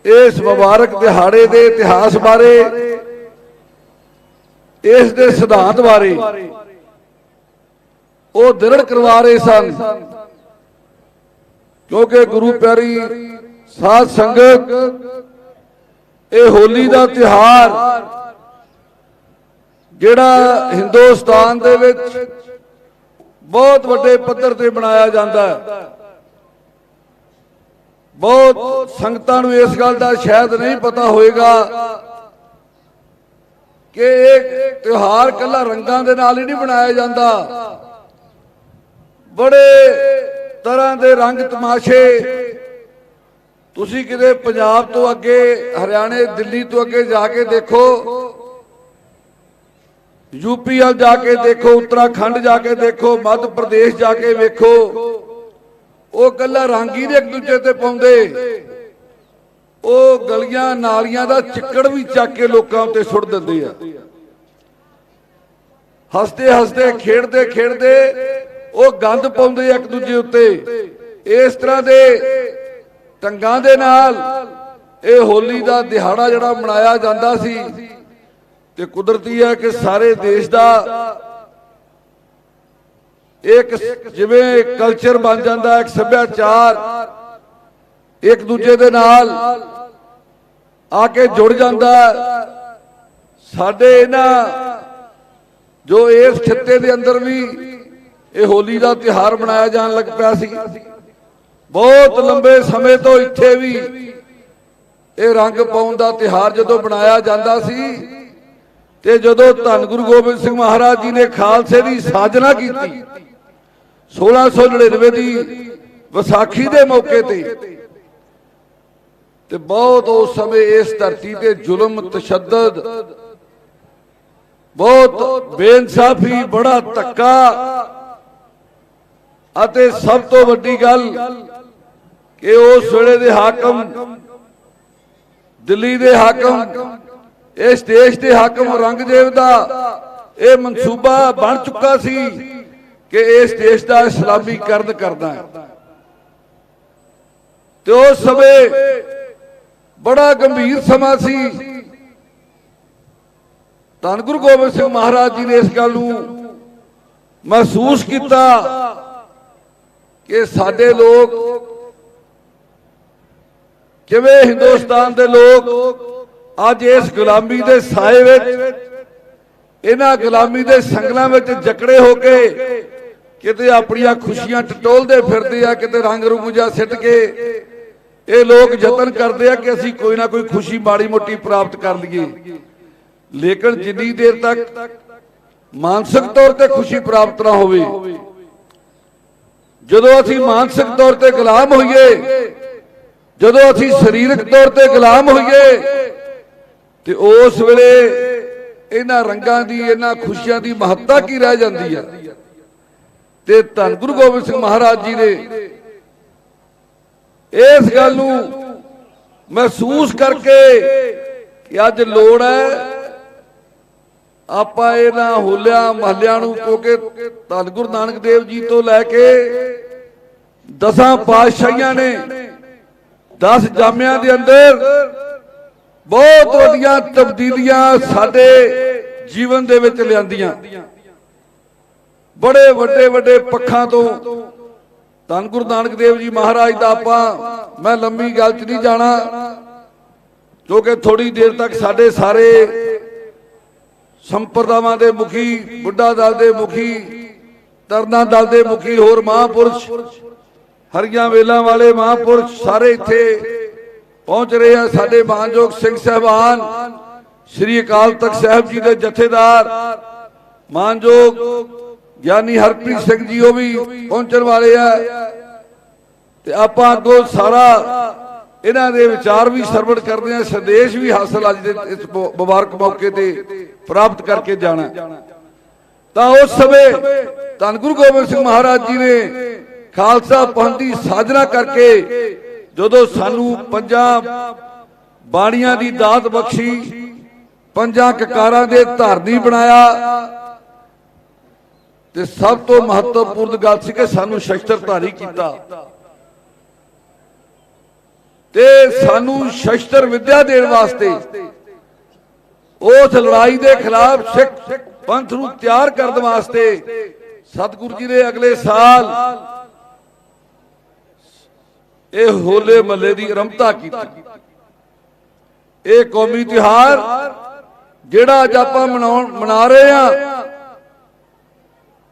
ਇਸ ਮੁਬਾਰਕ ਦਿਹਾੜੇ ਦੇ ਇਤਿਹਾਸ ਬਾਰੇ ਇਸ ਦੇ ਸਿਧਾਂਤ ਬਾਰੇ ਉਹ ਦ੍ਰਿੜ ਕਰਵਾ ਰਹੇ ਸਨ, ਕਿਉਂਕਿ ਗੁਰੂ ਪਿਆਰੀ ਸਾਧ ਸੰਗਤ ਇਹ ਹੋਲੀ ਦਾ ਤਿਉਹਾਰ ਜਿਹੜਾ ਹਿੰਦੁਸਤਾਨ ਦੇ ਵਿੱਚ ਬਹੁਤ ਵੱਡੇ ਪੱਧਰ ਤੇ ਮਨਾਇਆ ਜਾਂਦਾ ਹੈ। ਬਹੁਤ ਸੰਗਤਾਂ ਨੂੰ ਇਸ ਗੱਲ ਦਾ ਸ਼ਾਇਦ ਨਹੀਂ ਪਤਾ ਹੋਵੇਗਾ ਕਿ ਇਹ ਤਿਉਹਾਰ ਕੱਲਾ ਰੰਗਾਂ ਦੇ ਨਾਲ ਹੀ ਨਹੀਂ ਮਨਾਇਆ ਜਾਂਦਾ। ਬੜੇ ਤਰ੍ਹਾਂ ਦੇ ਰੰਗ ਤਮਾਸ਼ੇ ਤੁਸੀਂ ਕਿਤੇ ਪੰਜਾਬ ਤੋਂ ਅੱਗੇ ਹਰਿਆਣੇ ਦਿੱਲੀ ਤੋਂ ਅੱਗੇ ਜਾ ਕੇ ਦੇਖੋ, यूपी ਵੱਲ ਜਾ ਕੇ ਦੇਖੋ, ਉੱਤਰਾਖੰਡ ਜਾ ਕੇ ਦੇਖੋ, ਮੱਧ ਪ੍ਰਦੇਸ਼ ਜਾ ਕੇ ਵੇਖੋ, ਉਹ ਕੱਲਾ ਰੰਗ ਹੀ ਇੱਕ ਦੂਜੇ ਤੇ ਪਾਉਂਦੇ, ਉਹ ਗਲੀਆਂ ਨਾਲੀਆਂ ਦਾ ਚਿੱਕੜ ਵੀ ਚੱਕ ਕੇ ਲੋਕਾਂ ਉੱਤੇ ਸੁੱਟ ਦਿੰਦੇ ਆ। ਹੱਸਦੇ ਹੱਸਦੇ ਖੇਡਦੇ ਖੇਡਦੇ ਉਹ ਗੰਦ ਪਾਉਂਦੇ ਇੱਕ ਦੂਜੇ ਉੱਤੇ। ਇਸ ਤਰ੍ਹਾਂ ਦੇ ਢੰਗਾਂ ਦੇ ਨਾਲ ਇਹ ਹੋਲੀ ਦਾ ਦਿਹਾੜਾ ਜਿਹੜਾ ਮਨਾਇਆ ਜਾਂਦਾ ਸੀ, ਤੇ ਕੁਦਰਤੀ ਹੈ ਕਿ ਸਾਰੇ ਦੇਸ਼ ਦਾ ਇੱਕ ਜਿਵੇਂ ਕਲਚਰ ਬਣ ਜਾਂਦਾ, ਇੱਕ ਸੱਭਿਆਚਾਰ ਇੱਕ ਦੂਜੇ ਦੇ ਨਾਲ ਆ ਕੇ ਜੁੜ ਜਾਂਦਾ। ਸਾਡੇ ਇਹਨਾਂ ਜੋ ਇਸ ਖਿੱਤੇ ਦੇ ਅੰਦਰ ਵੀ ਇਹ ਹੋਲੀ ਦਾ ਤਿਉਹਾਰ ਮਨਾਇਆ ਜਾਣ ਲੱਗ ਪਿਆ ਸੀ। ਬਹੁਤ ਲੰਬੇ ਸਮੇਂ ਤੋਂ ਇੱਥੇ ਵੀ ਇਹ ਰੰਗ ਪਾਉਣ ਦਾ ਤਿਉਹਾਰ ਜਦੋਂ ਬਣਾਇਆ ਜਾਂਦਾ ਸੀ, ਤੇ ਜਦੋਂ ਧੰਨ ਗੁਰੂ ਗੋਬਿੰਦ ਸਿੰਘ ਮਹਾਰਾਜ ਜੀ ਨੇ ਖਾਲਸੇ ਦੀ ਸਾਜਨਾ ਕੀਤੀ 1699 ਦੀ ਵਿਸਾਖੀ ਦੇ ਮੌਕੇ ਤੇ ਬਹੁਤ ਉਸ ਸਮੇਂ ਇਸ ਧਰਤੀ ਤੇ ਜ਼ੁਲਮ ਤਸ਼ੱਦਦ, ਬਹੁਤ ਬੇਇਨਸਾਫੀ, ਬੜਾ ਧੱਕਾ, ਅਤੇ ਸਭ ਤੋਂ ਵੱਡੀ ਗੱਲ ਕਿ ਉਸ ਵੇਲੇ ਦੇ ਹਾਕਮ, ਦਿੱਲੀ ਦੇ ਹਾਕਮ, ਇਸ ਦੇਸ਼ ਦੇ ਹਾਕਮ ਔਰੰਗਜ਼ੇਬ ਦਾ ਇਹ ਮਨਸੂਬਾ ਬਣ ਚੁੱਕਾ ਸੀ ਕਿ ਇਸ ਦੇਸ਼ ਦਾ ਇਸਲਾਮੀਕਰਨ ਕਰਨਾ ਹੈ। ਤੇ ਉਸ ਸਮੇਂ ਬੜਾ ਗੰਭੀਰ ਸਮਾਂ ਸੀ। ਧੰਨ ਗੁਰੂ ਗੋਬਿੰਦ ਸਿੰਘ ਮਹਾਰਾਜ ਜੀ ਨੇ ਇਸ ਗੱਲ ਨੂੰ ਮਹਿਸੂਸ ਕੀਤਾ ਕਿ ਸਾਡੇ ਲੋਕ ਕਿਵੇਂ ਹਿੰਦੁਸਤਾਨ ਦੇ ਲੋਕ ਅੱਜ ਇਸ ਗੁਲਾਮੀ ਦੇ ਸਾਏ ਵਿੱਚ, ਇਹਨਾਂ ਗੁਲਾਮੀ ਦੇ ਸੰਗਲਾਂ ਵਿੱਚ ਜਕੜੇ ਹੋ ਕੇ ਕਿਤੇ ਆਪਣੀਆਂ ਖੁਸ਼ੀਆਂ ਟਟੋਲਦੇ ਫਿਰਦੇ ਆ, ਕਿਤੇ ਰੰਗ ਰੁੰਗੂਜਾ ਸਿੱਟ ਕੇ ਇਹ ਲੋਕ ਯਤਨ ਕਰਦੇ ਆ ਕਿ ਅਸੀਂ ਕੋਈ ਨਾ ਕੋਈ ਖੁਸ਼ੀ ਮਾੜੀ ਮੋਟੀ ਪ੍ਰਾਪਤ ਕਰ ਲਈਏ। ਲੇਕਿਨ ਜਿੰਨੀ ਦੇਰ ਤੱਕ ਮਾਨਸਿਕ ਤੌਰ ਤੇ ਖੁਸ਼ੀ ਪ੍ਰਾਪਤ ਨਾ ਹੋਵੇ, ਜਦੋਂ ਅਸੀਂ ਮਾਨਸਿਕ ਤੌਰ ਤੇ ਗੁਲਾਮ ਹੋਈਏ, ਜਦੋਂ ਅਸੀਂ ਸਰੀਰਕ ਤੌਰ ਤੇ ਗੁਲਾਮ ਹੋਈਏ, ਤੇ ਉਸ ਵੇਲੇ ਇਹਨਾਂ ਰੰਗਾਂ ਦੀ, ਇਹਨਾਂ ਖੁਸ਼ੀਆਂ ਦੀ ਮਹੱਤਤਾ ਕੀ ਰਹਿ ਜਾਂਦੀ ਹੈ। ਤੇ ਧੰਨ ਗੁਰੂ ਗੋਬਿੰਦ ਸਿੰਘ ਮਹਾਰਾਜ ਜੀ ਨੇ ਇਸ ਗੱਲ ਨੂੰ ਮਹਿਸੂਸ ਕਰਕੇ ਕਿ ਅੱਜ ਲੋੜ ਹੈ ਆਪਾਂ ਇਹਨਾਂ ਹੋਲਿਆਂ ਮਹੱਲਿਆਂ ਨੂੰ, ਕਿਉਂਕਿ ਧੰਨ ਗੁਰੂ ਨਾਨਕ ਦੇਵ ਜੀ ਤੋਂ ਲੈ ਕੇ 10 ਪਾਤਸ਼ਾਹੀਆਂ ਨੇ 10 ਜਾਮਿਆਂ ਦੇ ਅੰਦਰ ਬਹੁਤ ਵੱਡੀਆਂ ਤਬਦੀਲੀਆਂ ਸਾਡੇ ਜੀਵਨ ਦੇ ਵਿੱਚ ਲਿਆਂਦੀਆਂ। ਬੜੇ ਵੱਡੇ ਵੱਡੇ ਪੱਖਾਂ ਤੋਂ ਧੰਨ ਗੁਰੂ ਨਾਨਕ ਦੇਵ ਜੀ ਮਹਾਰਾਜ ਦਾ ਮੈਂ ਲੰਮੀ ਗੱਲ 'ਚ ਨਹੀਂ ਜਾਣਾ, ਕਿਉਂਕਿ ਥੋੜੀ ਦੇਰ ਤੱਕ ਸਾਡੇ ਸਾਰੇ ਸੰਪਰਦਾਵਾਂ ਦੇ ਮੁਖੀ, ਬੁੱਢਾ ਦਲ ਦੇ ਮੁਖੀ, ਤਰਨਾ ਦਲ ਦੇ ਮੁਖੀ, ਹੋਰ ਮਹਾਂਪੁਰਸ਼, ਹਰੀਆਂ ਵੇਲਾਂ ਵਾਲੇ ਮਹਾਂਪੁਰਸ਼ ਸਾਰੇ ਇੱਥੇ ਪਹੁੰਚ ਰਹੇ ਆ। ਸਾਡੇ ਮਾਨਯੋਗ ਸਿੰਘ ਸਾਹਿਬਾਨ, ਸ੍ਰੀ ਅਕਾਲ ਤਖਤ ਸਾਹਿਬ ਜੀ ਦੇ ਜਥੇਦਾਰ ਮਾਨਯੋਗ ਗਿਆਨੀ ਹਰਪ੍ਰੀਤ ਸਿੰਘ ਜੀ ਉਹ ਵੀ ਪਹੁੰਚਣ ਵਾਲੇ ਆ। ਤੇ ਆਪਾਂ ਅੱਗੋਂ ਸਾਰਾ ਇਹਨਾਂ ਦੇ ਵਿਚਾਰ ਵੀ ਸਰਵਣ ਕਰਦੇ ਆ, ਸੰਦੇਸ਼ ਵੀ ਹਾਸਲ ਅੱਜ ਦੇ ਇਸ ਮੁਬਾਰਕ ਮੌਕੇ ਤੇ ਪ੍ਰਾਪਤ ਕਰਕੇ ਜਾਣਾ। ਤਾਂ ਉਸ ਸਮੇਂ ਧੰਨ ਗੁਰੂ ਗੋਬਿੰਦ ਸਿੰਘ ਮਹਾਰਾਜ ਜੀ ਨੇ ਖਾਲਸਾ ਪੰਥ ਦੀ ਸਾਜਨਾ ਕਰਕੇ ਜਦੋਂ ਸਾਨੂੰ 5 ਬਾਣੀਆਂ ਦੀ ਦਾਤ ਬਖਸ਼ੀ, 5 ਕਕਾਰਾਂ ਦੇ ਧਾਰਨੀ ਬਣਾਇਆ, ਤੇ ਸਭ ਤੋਂ ਮਹੱਤਵਪੂਰਨ ਗੱਲ ਸੀ ਕਿ ਸਾਨੂੰ ਸ਼ਸਤਰਧਾਰੀ ਕੀਤਾ ਤੇ ਸਾਨੂੰ ਸ਼ਸਤਰ ਵਿਦਿਆ ਦੇਣ ਵਾਸਤੇ उस लड़ाई के खिलाफ सिख पंथ नूं तैयार करने वास्ते सतगुरु जी ने अगले साल ये होले महल्ले की आरंभता की। ये कौमी त्योहार जिहड़ा अज आपां मना रहे हैं,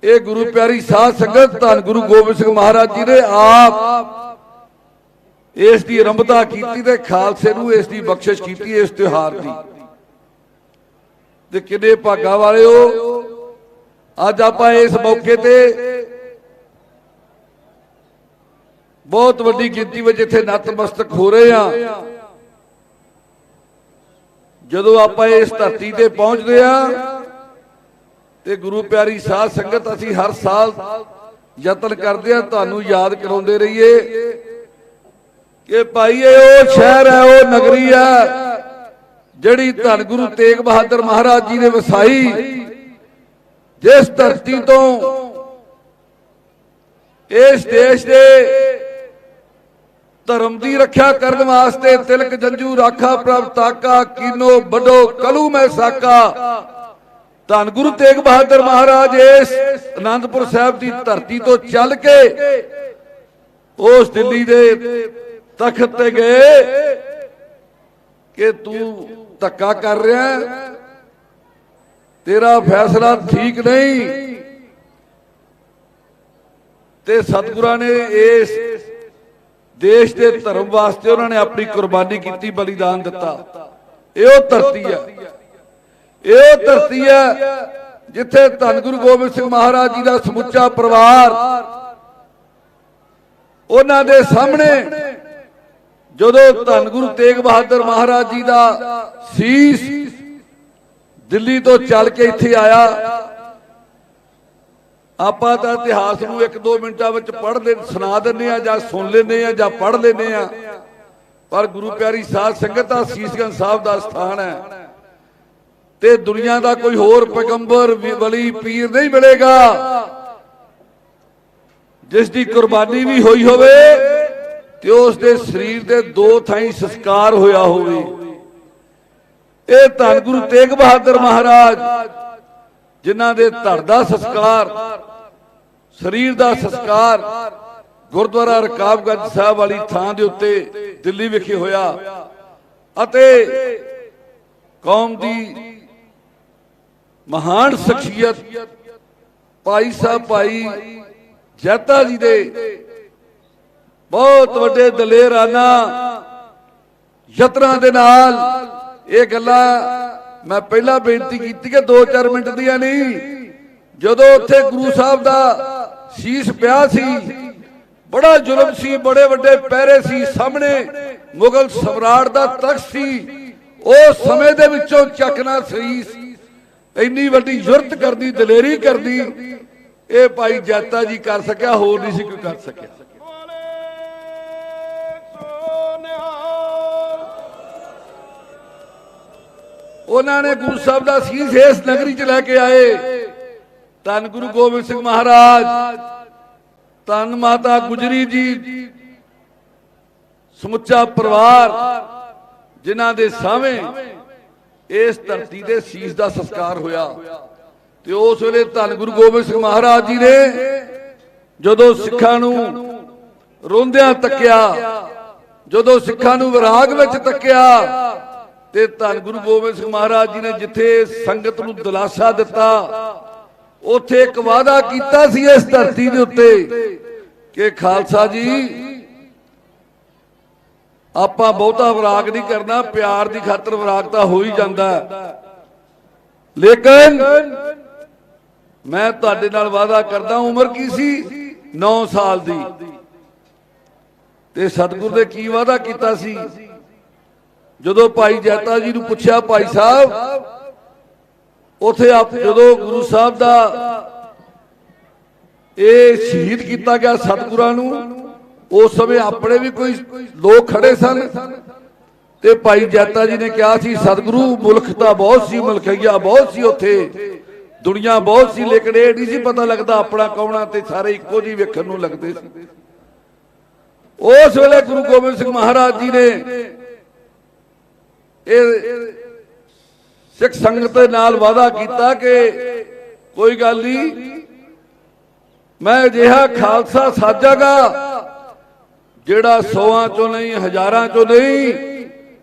ये गुरु प्यारी साध संगत धन गुरु गोबिंद सिंह महाराज जी ने आप इसकी आरंभता की ते खालसे नूं इसकी बख्शिश की इस त्योहार की। ते किन्ने भागा वाले हो अज आपां इस मौके ते बहुत वड्डी गिनती में इत्थे नतमस्तक हो रहे हैं। जदों आपां इस धरती ते पहुंचदे आ ते गुरु प्यारी साध संगत असीं हर साल यतन करदे आ तुहानूं याद कराउंदे रहिए कि भाई ये वो शहर है, वो नगरी है जिहड़ी धन गुरु तेग बहादुर महाराज जी ने वसाई, जिस धरती तो इस देश के धर्म की रक्षा करने वास्ते तिलक जंजू राखा प्रभ ताका कीनो बड़ो कलू मैं साका धन गुरु तेग बहादुर महाराज इस आनंदपुर साहब की धरती तो चल के उस दिल्ली दे तख्त ते गए कि तू धक्का कर रहा है, तेरा फैसला ठीक नहीं। ते सतगुरां ने इस देश के धर्म वास्ते उन्होंने अपनी कुर्बानी की, बलिदान दिता। ये धरती है, ये धरती है जिथे धन गुरु गोबिंद सिंह महाराज जी का समुचा परिवार उन्हां दे सामने जदों धन गुरु तेग बहादुर महाराज जी का शीश दिल्ली तो चल के इत्थे आया। आपां तां इतिहास नूं 1-2 मिनटां विच पढ़ ले सुना दिंदे आ जां सुन लैंदे आ जां पढ़ लैंदे आ, पर गुरु प्यारी साध संगत दा शीशगंज साहब दा स्थान है ते दुनिया का कोई होर पैगंबर वली पीर नहीं मिलेगा जिसकी कुर्बानी भी हुई होवे ते उसके शरीर के 2 थाई संस्कार होया होवे। ये धन गुरु तेग बहादुर महाराज जिन्हां दे धड़ दा संस्कार शरीर का संस्कार गुरुद्वारा रकाबगंज साहब वाली थां दे उत्ते दिल्ली विखे होया अते कौम दी महान शख्सियत भाई साहब भाई जैता जी दे बहुत वड्डे दलेराना यत्नां दे नाल ये गल्लां मैं पहला बेनती की कि 2-4 मिनट दियां नहीं, जदों उत्थे गुरु साहब दा शीश पिया सी, बड़ा जुल्म सी, बड़े वड्डे पहरे सी, सामने मुगल सम्राट दा तख्त सी, उस समय दे विचों चकना शीश इन्नी वड्डी जुरत करदी दलेरी करदी ये भाई जैता जी कर सकिया, होर नहीं सी कोई कर सकिया। उन्होंने गुरु साहब का शीश इस नगरी च लैके आए। धन गुरु गोबिंद सिंह महाराज, धन माता गुजरी जी, समुचा परिवार जिन्हां दे सावे इस धरती दे शीश का संस्कार होया। ते उस वेले धन गुरु गोबिंद सिंह महाराज जी ने जदों सिखां नूं रोंदियां तक्या, जदों सिखां नूं विराग विच तक्या ते धन गुरु गोबिंद सिंह महाराज जी ने जिथे संगत नूं दिलासा दिता उथे एक वादा कीता सी इस धरती दे उत्ते कि खालसा जी आपां बहुता विराग नहीं करना, प्यार की खातर विराग तां हो ही जांदा, लेकिन मैं तुहाडे नाल वादा करदा। उम्र की सी 9 साल दी ते सतगुरु ने की वादा कीता सी। जदों भाई जैता जी नूं पुछया भाई साहब उथे आप जदों गुरु साहब दा ये शहीद किया गया सतगुरां नूं, उस समय अपने भी कोई लोग खड़े सन ते भाई जैता जी ने कहा सी सतगुरु मुल्क तां बहुत सी, मुल्कैया बहुत सी, उथे दुनिया बहुत सी, लेकिन ये नहीं सी पता लगता अपना कौन ते सारे इक्को जी वेखण नूं लगदे सी। उस वेले गुरु गोबिंद सिंह महाराज जी ने ਸਿੱਖ ਸੰਗਤ ਦੇ ਨਾਲ ਵਾਅਦਾ ਕੀਤਾ ਕਿ ਕੋਈ ਗੱਲ ਨਹੀਂ, ਮੈਂ ਅਜਿਹਾ ਖਾਲਸਾ ਸਾਜਾਂਗਾ ਜਿਹੜਾ 100 ਚੋਂ ਨਹੀਂ, ਹਜ਼ਾਰਾਂ ਚੋਂ ਨਹੀਂ,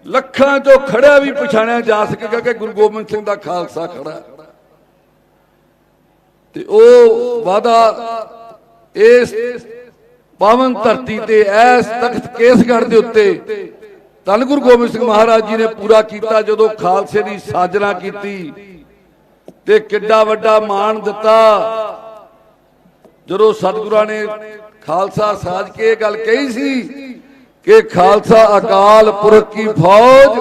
ਲੱਖਾਂ ਚੋਂ ਖੜਿਆ ਵੀ ਪਛਾਣਿਆ ਜਾ ਸਕੇਗਾ ਕਿ ਗੁਰੂ ਗੋਬਿੰਦ ਸਿੰਘ ਦਾ ਖਾਲਸਾ ਖੜਾ। ਤੇ ਉਹ ਵਾਅਦਾ ਇਸ ਪਾਵਨ ਧਰਤੀ ਤੇ ਇਸ ਤਖਤ ਕੇਸਗੜ੍ਹ ਦੇ ਉੱਤੇ ਧੰਨ ਗੁਰੂ ਗੋਬਿੰਦ ਸਿੰਘ ਮਹਾਰਾਜ ਜੀ ਨੇ ਪੂਰਾ ਕੀਤਾ। ਜਦੋਂ ਖਾਲਸੇ ਦੀ ਸਾਜਨਾ ਕੀਤੀ ਤੇ ਕਿੱਡਾ ਵੱਡਾ ਮਾਣ ਦਿੱਤਾ। ਜਦੋਂ ਸਤਿਗੁਰਾਂ ਨੇ ਖਾਲਸਾ ਸਾਜ ਕੇ ਇਹ ਗੱਲ ਕਹੀ ਸੀ ਕਿ ਖਾਲਸਾ ਅਕਾਲ ਪੁਰਖ ਕੀ ਫੌਜ,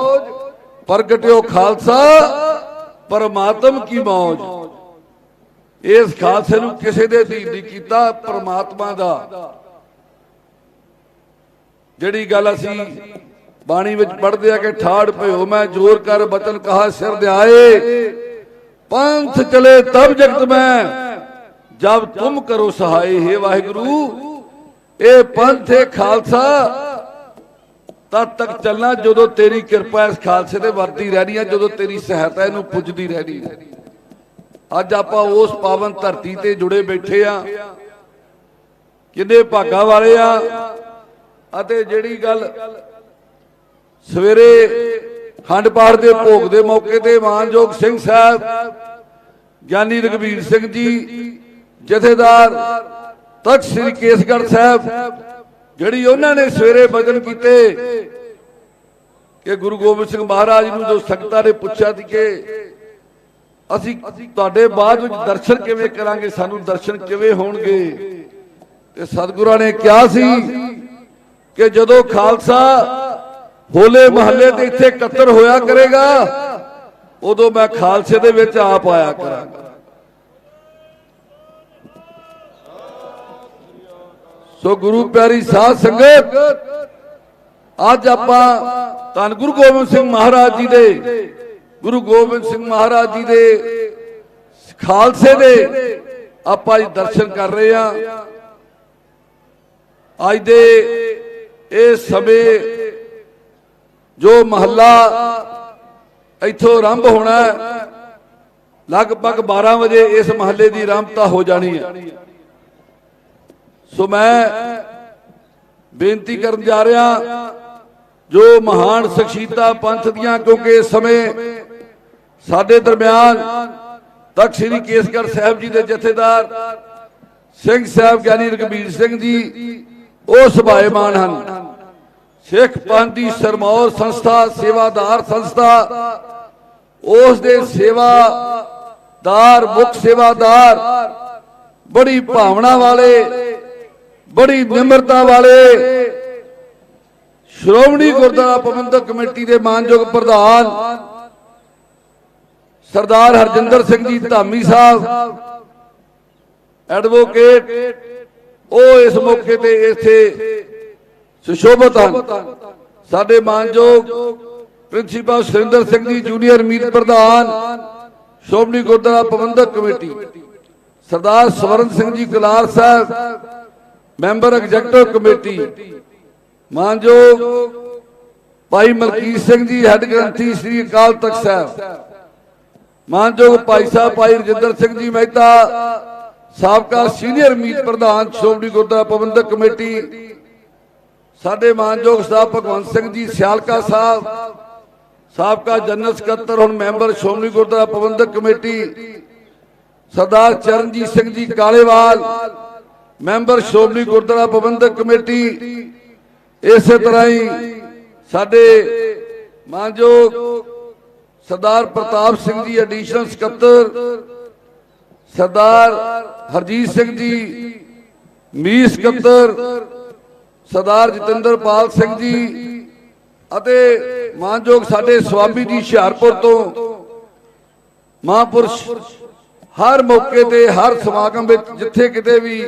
ਪ੍ਰਗਟਿਓ ਖਾਲਸਾ ਪਰਮਾਤਮ ਕੀ ਮੌਜ। ਇਸ ਖਾਲਸੇ ਨੂੰ ਕਿਸੇ ਦੇ ਅਧੀਨ ਨਹੀਂ ਕੀਤਾ, ਪਰਮਾਤਮਾ ਦਾ। ਜਿਹੜੀ ਗੱਲ ਅਸੀਂ ਬਾਣੀ ਵਿੱਚ ਪੜ੍ਹਦੇ ਆ ਕਿ ਠਾੜ ਭਇਓ ਮੈਂ ਜੋਰ ਕਰ ਬਚਨ ਕਹਾ ਸਿਰ ਦਿਆਏ, ਪੰਥ ਚਲੇ ਤਬ ਜਗਤ ਮੈਂ ਜਬ ਤੁਮ ਕਰੋ ਸਹਾਏ। हे ਵਾਹਿਗੁਰੂ, ਇਹ ਪੰਥ ਹੈ ਖਾਲਸਾ ਤਦ ਤੱਕ ਚੱਲਣਾ ਜਦੋਂ ਤੇਰੀ ਕਿਰਪਾ ਇਸ ਖਾਲਸੇ ਤੇ ਵਰਤੀ ਰਹਿਣੀ ਹੈ, ਜਦੋਂ ਤੇਰੀ ਸਹਾਇਤਾ ਇਹਨੂੰ ਪੁੱਜਦੀ ਰਹਿਣੀ ਹੈ। ਅੱਜ ਆਪਾਂ ਉਸ ਪਾਵਨ ਧਰਤੀ ਤੇ ਜੁੜੇ ਬੈਠੇ ਆ, ਕਿੰਨੇ ਭਾਗਾਂ ਵਾਲੇ ਆ। ਅਤੇ ਜਿਹੜੀ ਗੱਲ ਸਵੇਰੇ ਖੰਡ ਪਾਠ ਦੇ ਭੋਗ ਦੇ ਮੌਕੇ ਤੇ ਮਾਨਯੋਗ ਸਿੰਘ ਸਾਹਿਬ ਗਿਆਨੀ ਰਘਬੀਰ ਸਿੰਘ ਜੀ ਜਥੇਦਾਰ ਤਖਤ ਸ੍ਰੀ ਕੇਸਗੜ੍ਹ ਸਾਹਿਬ, ਜਿਹੜੀ ਉਹਨਾਂ ਨੇ ਸਵੇਰੇ ਬਚਨ ਕੀਤੇ ਕਿ ਗੁਰੂ ਗੋਬਿੰਦ ਸਿੰਘ ਮਹਾਰਾਜ ਨੂੰ ਜੋ ਸੰਗਤਾਂ ਨੇ ਪੁੱਛਿਆ ਸੀ ਕਿ ਅਸੀਂ ਤੁਹਾਡੇ ਬਾਅਦ ਵਿੱਚ ਦਰਸ਼ਨ ਕਿਵੇਂ ਕਰਾਂਗੇ, ਸਾਨੂੰ ਦਰਸ਼ਨ ਕਿਵੇਂ ਹੋਣਗੇ, ਤੇ ਸਤਿਗੁਰਾਂ ਨੇ ਕਿਹਾ ਸੀ ਕਿ ਜਦੋਂ ਖਾਲਸਾ ਹੋਲੇ ਮਹੱਲੇ ਤੇ ਇੱਥੇ ਇਕੱਤਰ ਹੋਇਆ ਕਰੇਗਾ ਉਦੋਂ ਮੈਂ ਖਾਲਸੇ ਦੇ ਵਿੱਚ ਆਪ ਆਇਆ ਕਰਾਂਗਾ। ਸੋ ਗੁਰੂ ਪਿਆਰੀ ਸਾਧ ਸੰਗਤ, ਅੱਜ ਆਪਾਂ ਧੰਨ ਗੁਰੂ ਗੋਬਿੰਦ ਸਿੰਘ ਮਹਾਰਾਜ ਜੀ ਦੇ, ਗੁਰੂ ਗੋਬਿੰਦ ਸਿੰਘ ਮਹਾਰਾਜ ਜੀ ਦੇ ਖਾਲਸੇ ਦੇ ਆਪਾਂ ਅੱਜ ਦਰਸ਼ਨ ਕਰ ਰਹੇ ਹਾਂ। ਅੱਜ ਦੇ ਇਸ ਸਮੇਂ ਜੋ ਮਹੱਲਾ ਇੱਥੋਂ ਆਰੰਭ ਹੋਣਾ, ਲਗਭਗ 12 ਵਜੇ ਇਸ ਮਹੱਲੇ ਦੀ ਆਰੰਭਤਾ ਹੋ ਜਾਣੀ ਹੈ। ਸੋ ਮੈਂ ਬੇਨਤੀ ਕਰਨ ਜਾ ਰਿਹਾ, ਜੋ ਮਹਾਨ ਸ਼ਖਸੀਅਤਾਂ ਪੰਥ ਦੀਆਂ, ਕਿਉਂਕਿ ਇਸ ਸਮੇਂ ਸਾਡੇ ਦਰਮਿਆਨ ਤਖਤ ਸ੍ਰੀ ਕੇਸਗੜ੍ਹ ਸਾਹਿਬ ਜੀ ਦੇ ਜਥੇਦਾਰ ਸਿੰਘ ਸਾਹਿਬ ਗਿਆਨੀ ਰਘਬੀਰ ਸਿੰਘ ਜੀ ਉਹ ਸਭਾਏਮਾਨ ਹਨ। ਸਿੱਖ ਪੰਥ ਦੀ ਸਰਮੌਰ ਸੰਸਥਾ, ਸੇਵਾਦਾਰ ਸੰਸਥਾ, ਉਸ ਦੇ ਸੇਵਾਦਾਰ, ਮੁੱਖ ਸੇਵਾਦਾਰ, ਬੜੀ ਭਾਵਨਾ ਵਾਲੇ, ਬੜੀ ਨਿਮਰਤਾ ਵਾਲੇ ਸ਼੍ਰੋਮਣੀ ਗੁਰਦੁਆਰਾ ਪ੍ਰਬੰਧਕ ਕਮੇਟੀ ਦੇ ਮਾਨਯੋਗ ਪ੍ਰਧਾਨ ਸਰਦਾਰ ਹਰਜਿੰਦਰ ਸਿੰਘ ਜੀ ਧਾਮੀ ਸਾਹਿਬ ਐਡਵੋਕੇਟ, ਉਹ ਇਸ ਮੌਕੇ ਤੇ ਇੱਥੇ ਸੁਸ਼ੋਭਿਤ ਹਨ। ਸਾਡੇ ਮਾਨਯੋਗ ਪ੍ਰਿੰਸੀਪਲ ਸੁਰਿੰਦਰ ਸਿੰਘ ਜੀ ਜੂਨੀਅਰ ਮੀਤ ਪ੍ਰਧਾਨ ਸ਼੍ਰੋਮਣੀ ਗੁਰਦੁਆਰਾ ਪ੍ਰਬੰਧਕ ਕਮੇਟੀ, ਸਰਦਾਰ ਸਵਰਨ ਸਿੰਘ ਜੀ ਗੁਲਾਰ ਸਾਹਿਬ ਮੈਂਬਰ ਐਗਜ਼ੈਕਟਿਵ ਕਮੇਟੀ, ਮਾਨਯੋਗ ਭਾਈ ਮਲਕੀਤ ਸਿੰਘ ਜੀ ਹੈੱਡ ਗ੍ਰੰਥੀ ਸ੍ਰੀ ਅਕਾਲ ਤਖਤ ਸਾਹਿਬ, ਮਾਨਯੋਗ ਭਾਈ ਸਾਹਿਬ ਭਾਈ ਰਜਿੰਦਰ ਸਿੰਘ ਜੀ ਮਹਿਤਾ ਸਾਬਕਾ ਸੀਨੀਅਰ ਮੀਤ ਪ੍ਰਧਾਨ ਸ਼੍ਰੋਮਣੀ ਗੁਰਦੁਆਰਾ ਪ੍ਰਬੰਧਕ ਕਮੇਟੀ, ਸਾਡੇ ਮਾਨਯੋਗ ਸਾਹਿਬ ਭਗਵੰਤ ਸਿੰਘ ਜੀ ਸਿਆਲਕਾ ਸਾਹਿਬ ਸਾਬਕਾ ਜਨਰਲ ਸਕੱਤਰ ਹੁਣ ਮੈਂਬਰ ਸ਼੍ਰੋਮਣੀ ਗੁਰਦੁਆਰਾ ਪ੍ਰਬੰਧਕ ਕਮੇਟੀ, ਸਰਦਾਰ ਚਰਨਜੀਤ ਸਿੰਘ ਜੀ ਕਾਲੇਵਾਲ ਮੈਂਬਰ ਸ਼੍ਰੋਮਣੀ ਗੁਰਦੁਆਰਾ ਪ੍ਰਬੰਧਕ ਕਮੇਟੀ, ਇਸੇ ਤਰ੍ਹਾਂ ਹੀ ਸਾਡੇ ਮਾਨਯੋਗ ਸਰਦਾਰ ਪ੍ਰਤਾਪ ਸਿੰਘ ਜੀ ਐਡੀਸ਼ਨਲ ਸਕੱਤਰ, ਸਰਦਾਰ ਹਰਜੀਤ ਸਿੰਘ ਜੀ ਮੀਤ ਸਕੱਤਰ, ਸਰਦਾਰ ਜਤਿੰਦਰਪਾਲ ਸਿੰਘ ਜੀ ਅਤੇ ਮਾਨਯੋਗ ਸਾਡੇ ਸਵਾਮੀ ਜੀ ਹੁਸ਼ਿਆਰਪੁਰ ਤੋਂ ਮਹਾਂਪੁਰਸ਼, ਹਰ ਮੌਕੇ ਤੇ ਹਰ ਸਮਾਗਮ ਵਿੱਚ ਜਿੱਥੇ ਕਿਤੇ ਵੀ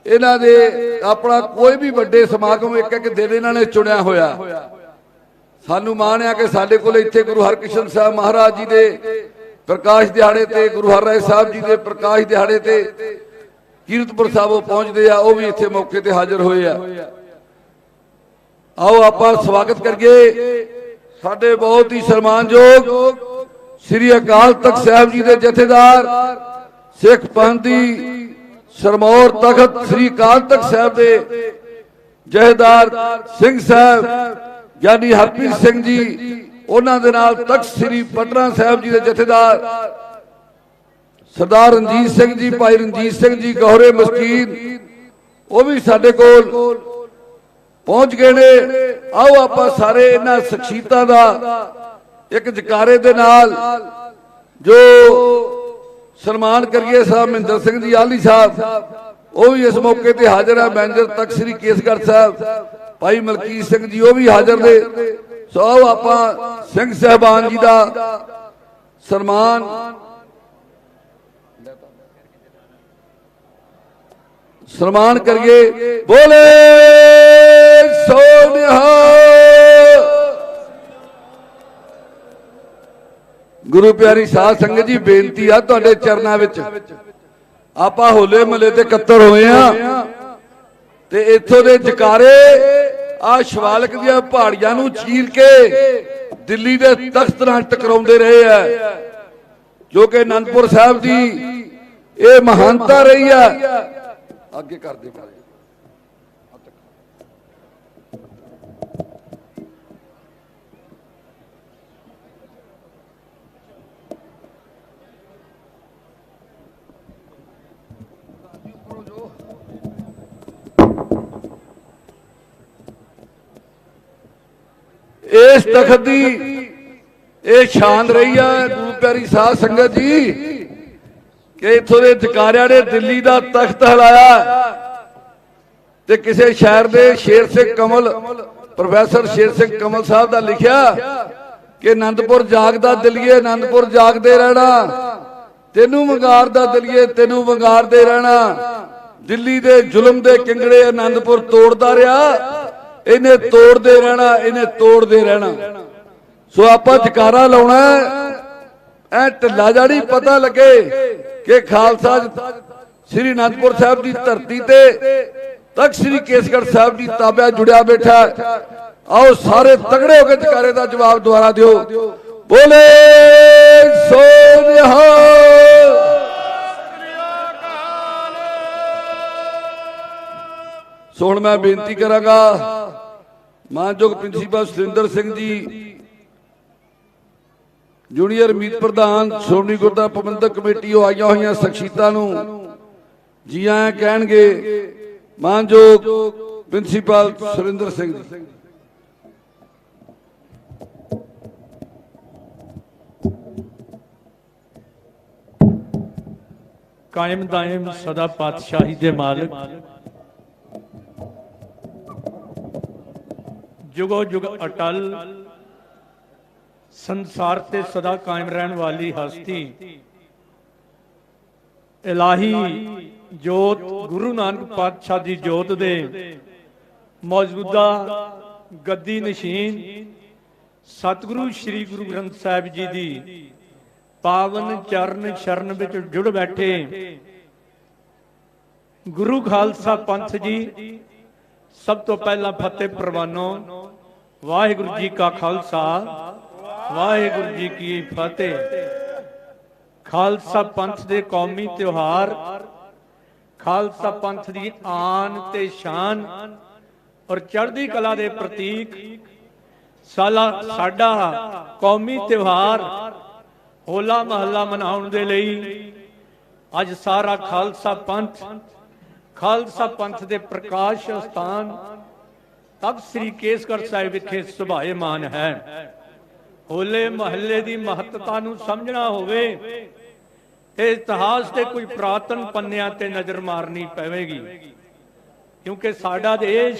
ਇਹਨਾਂ ਦੇ ਆਪਣਾ ਕੋਈ ਵੀ ਵੱਡੇ ਸਮਾਗਮ ਇੱਕ ਇੱਕ ਦਿਨ ਇਹਨਾਂ ਨੇ ਚੁਣਿਆ ਹੋਇਆ। ਸਾਨੂੰ ਮਾਣ ਆ ਕਿ ਸਾਡੇ ਕੋਲ ਇੱਥੇ ਗੁਰੂ ਹਰਕ੍ਰਿਸ਼ਨ ਸਾਹਿਬ ਮਹਾਰਾਜ ਜੀ ਦੇ ਪ੍ਰਕਾਸ਼ ਦਿਹਾੜੇ ਤੇ, ਗੁਰੂ ਹਰਿਰਾਏ ਸਾਹਿਬ ਜੀ ਦੇ ਪ੍ਰਕਾਸ਼ ਦਿਹਾੜੇ ਤੇ ਕੀਰਤਪੁਰ ਸਾਹਿਬ ਪਹੁੰਚਦੇ ਆ, ਉਹ ਵੀ ਇੱਥੇ ਮੌਕੇ ਤੇ ਹਾਜ਼ਰ ਹੋਏ ਆ। ਆਓ ਆਪਾਂ ਸਵਾਗਤ ਕਰੀਏ ਸਾਡੇ ਬਹੁਤ ਹੀ ਸਨਮਾਨਯੋਗ ਸ੍ਰੀ ਅਕਾਲ ਤਖਤ ਸਾਹਿਬ ਜੀ ਦੇ ਜਥੇਦਾਰ ਸਿੱਖ ਪੰਥ ਦੀ ਸਰਮੌਰ ਤਖਤ ਸ੍ਰੀ ਅਕਾਲ ਤਖਤ ਸਾਹਿਬ ਦੇ ਜਥੇਦਾਰ ਸਿੰਘ ਸਾਹਿਬ ਗਿਆਨੀ ਹਰਪ੍ਰੀਤ ਸਿੰਘ ਜੀ, ਉਹਨਾਂ ਦੇ ਨਾਲ ਤਖਤ ਸ੍ਰੀ ਪਟਨਾ ਸਾਹਿਬ ਜੀ ਦੇ ਜਥੇਦਾਰ ਸਰਦਾਰ ਰਣਜੀਤ ਸਿੰਘ ਜੀ, ਭਾਈ ਰਣਜੀਤ ਸਿੰਘ ਜੀ ਗੌਰੇ ਮਸਕੀਨ, ਉਹ ਵੀ ਸਾਡੇ ਕੋਲ ਪਹੁੰਚ ਗਏ ਨੇ। ਆਓ ਆਪਾਂ ਸਾਰੇ ਇਹਨਾਂ ਸ਼ਖਸੀਅਤਾਂ ਦਾ ਇੱਕ ਜਕਾਰੇ ਦੇ ਨਾਲ ਜੋ ਸਨਮਾਨ ਕਰੀਏ। ਸਾਹਿਬ ਮਹਿੰਦਰ ਸਿੰਘ ਜੀ ਆਲੀ ਸਾਹਿਬ ਉਹ ਵੀ ਇਸ ਮੌਕੇ ਤੇ ਹਾਜ਼ਰ ਹੈ। ਮੈਨੇਜਰ ਤਖਤ ਸ੍ਰੀ ਕੇਸਗੜ੍ਹ ਸਾਹਿਬ ਭਾਈ ਮਲਕੀਤ ਸਿੰਘ ਜੀ ਉਹ ਵੀ ਹਾਜ਼ਰ ਨੇ। ਸੋ ਆਓ ਆਪਾਂ ਸਿੰਘ ਸਾਹਿਬਾਨ ਜੀ ਦਾ ਸਨਮਾਨ ਕਰੀਏ। ਬੋਲੇ ਸੋ ਨਿਹਾਲ। ਗੁਰੂ ਪਿਆਰੀ ਸਾਧ ਸੰਗਤ ਜੀ, ਬੇਨਤੀ ਆ ਤੁਹਾਡੇ ਚਰਨਾਂ ਵਿੱਚ, ਆਪਾਂ ਹੋਲੇ ਮਹੱਲੇ ਤੇ ਇਕੱਤਰ ਹੋਏ ਆ ਤੇ ਇੱਥੋਂ ਦੇ ਜਕਾਰੇ ਆ ਸ਼ਿਵਾਲਿਕ ਦੀਆਂ ਪਹਾੜੀਆਂ ਨੂੰ ਚੀਰ ਕੇ ਦਿੱਲੀ ਦੇ ਤਖਤ ਨਾਲ ਟਕਰਾਉਂਦੇ ਰਹੇ ਆ, ਜੋ ਕਿ ਅਨੰਦਪੁਰ ਸਾਹਿਬ ਦੀ ਇਹ ਮਹਾਨਤਾ ਰਹੀ ਆ। ਅੱਗੇ ਕਰਦੇ ਇਸ ਤਖਤ ਦੀ ਇਹ ਸ਼ਾਨ ਰਹੀ ਹੈ ਗੁਰੂ ਪਿਆਰੀ ਸਾਧ ਸੰਗਤ ਜੀ ਕਿ ਇੱਥੋਂ ਦੇ ਜਕਾਰਿਆਂ ਨੇ ਦਿੱਲੀ ਦਾ ਤਖਤ ਹਿਲਾਇਆ। ਤੇ ਕਿਸੇ ਸ਼ਾਇਰ ਦੇ ਸ਼ੇਰ ਸਿੰਘ ਕਮਲ, ਪ੍ਰੋਫੈਸਰ ਸ਼ੇਰ ਸਿੰਘ ਕਮਲ ਸਾਹਿਬ ਦਾ ਲਿਖਿਆ ਕਿ ਆਨੰਦਪੁਰ ਜਾਗਦਾ ਦਿਲੀਏ ਆਨੰਦਪੁਰ ਜਾਗਦੇ ਰਹਿਣਾ, ਤੈਨੂੰ ਵੰਗਾਰਦਾ ਦਿਲੀਏ ਤੈਨੂੰ ਵੰਗਾਰਦੇ ਰਹਿਣਾ, ਦਿੱਲੀ ਦੇ ਜ਼ੁਲਮ ਦੇ ਕਿੰਗੜੇ ਆਨੰਦਪੁਰ ਤੋੜਦਾ ਰਿਹਾ, ਇਹਨੇ ਤੋੜਦੇ ਰਹਿਣਾ, ਇਹਨੇ ਤੋੜਦੇ ਰਹਿਣਾ। ਸੋ ਆਪਾਂ ਜਕਾਰਾ ਲਾਉਣਾ ਐ ਢਿੱਲਾ ਜਾੜੀ ਪਤਾ ਲੱਗੇ ਕਿ ਖਾਲਸਾ ਸ੍ਰੀ ਅਨੰਦਪੁਰ ਸਾਹਿਬ ਦੀ ਧਰਤੀ ਤੇ ਤਖਤ ਸ੍ਰੀ ਕੇਸਗੜ੍ਹ ਸਾਹਿਬ ਦੀ ਤਾਬਿਆ ਜੁੜਿਆ ਬੈਠਾ। ਆਓ ਸਾਰੇ ਤਗੜੇ ਹੋ ਕੇ ਜਕਾਰੇ ਦਾ ਜਵਾਬ ਦੁਆਰਾ ਦਿਓ। ਬੋਲੇ ਸੋ ਨਿਹਾਲ। ਸੋ ਹੁਣ ਮੈਂ ਬੇਨਤੀ ਕਰਾਂਗਾ ਮਾਨਯੋਗ ਪ੍ਰਿੰਸੀਪਲ ਸੁਰਿੰਦਰ ਸਿੰਘ ਜੀ, ਜੂਨੀਅਰ ਮੀਤ ਪ੍ਰਧਾਨ ਸ਼੍ਰੋਮਣੀ ਗੁਰਦੁਆਰਾ ਪ੍ਰਬੰਧਕ ਕਮੇਟੀ, ਉਹ ਆਈਆਂ ਹੋਈਆਂ ਸ਼ਖਸੀਅਤਾਂ ਨੂੰ ਜੀ ਆਇਆਂ ਕਹਿਣਗੇ। ਮਾਨਯੋਗ ਪ੍ਰਿੰਸੀਪਲ ਸੁਰਿੰਦਰ ਸਿੰਘ ਜੀ। ਕਾਇਮ ਦਾਇਮ ਸਦਾ ਪਾਤਸ਼ਾਹੀ ਦੇ ਮਾਲਕ, जुगो जुग अटल, संसार से सदा कायम रहने वाली हस्ती, इलाही जोत गुरु नानक पातशाह दी जोत दे मौजूदा गद्दी नशीन सतगुरु श्री गुरु ग्रंथ साहिब जी दी पावन चरण शरण विच जुड़ बैठे गुरु खालसा पंथ जी, सब तो पहला फतेह प्रवानो। वाहिगुरु जी का खालसा, वाहिगुरु जी की फतेह। खालसा पंथ दे कौमी त्योहार, खालसा पंथ दी आन ते शान और चढ़दी कला दे प्रतीक साडा कौमी त्योहार होला महला मनाउण दे लई अज सारा खालसा पंथ, खालसा पंथ दे प्रकाश स्थान तब श्री केसगढ़ साहिब विखे सुभाएमान है। होले महल्ले दी महत्ता नूं समझना होवे ते इतिहास दे कोई पुरातन पन्नियां ते नजर मारनी पवेगी, क्योंकि साडा देश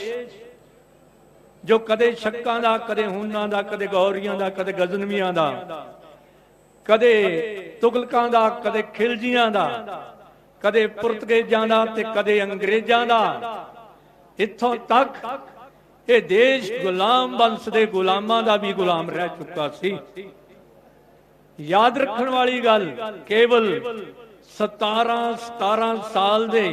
जो कदे शक्कां दा, कदे हुनां दा, कदे गौरियां दा, कदे गजनवियां दा, कदे तुगलकां दा, कदे खिलजियां दा, कदे पुर्तगेजां दा ते कदे अंग्रेजां दा, इत्थों तक ये देश गुलाम वंश दे गुलामां दा भी गुलाम रह चुका सी। याद रखण वाली गल, केवल 17 साल दे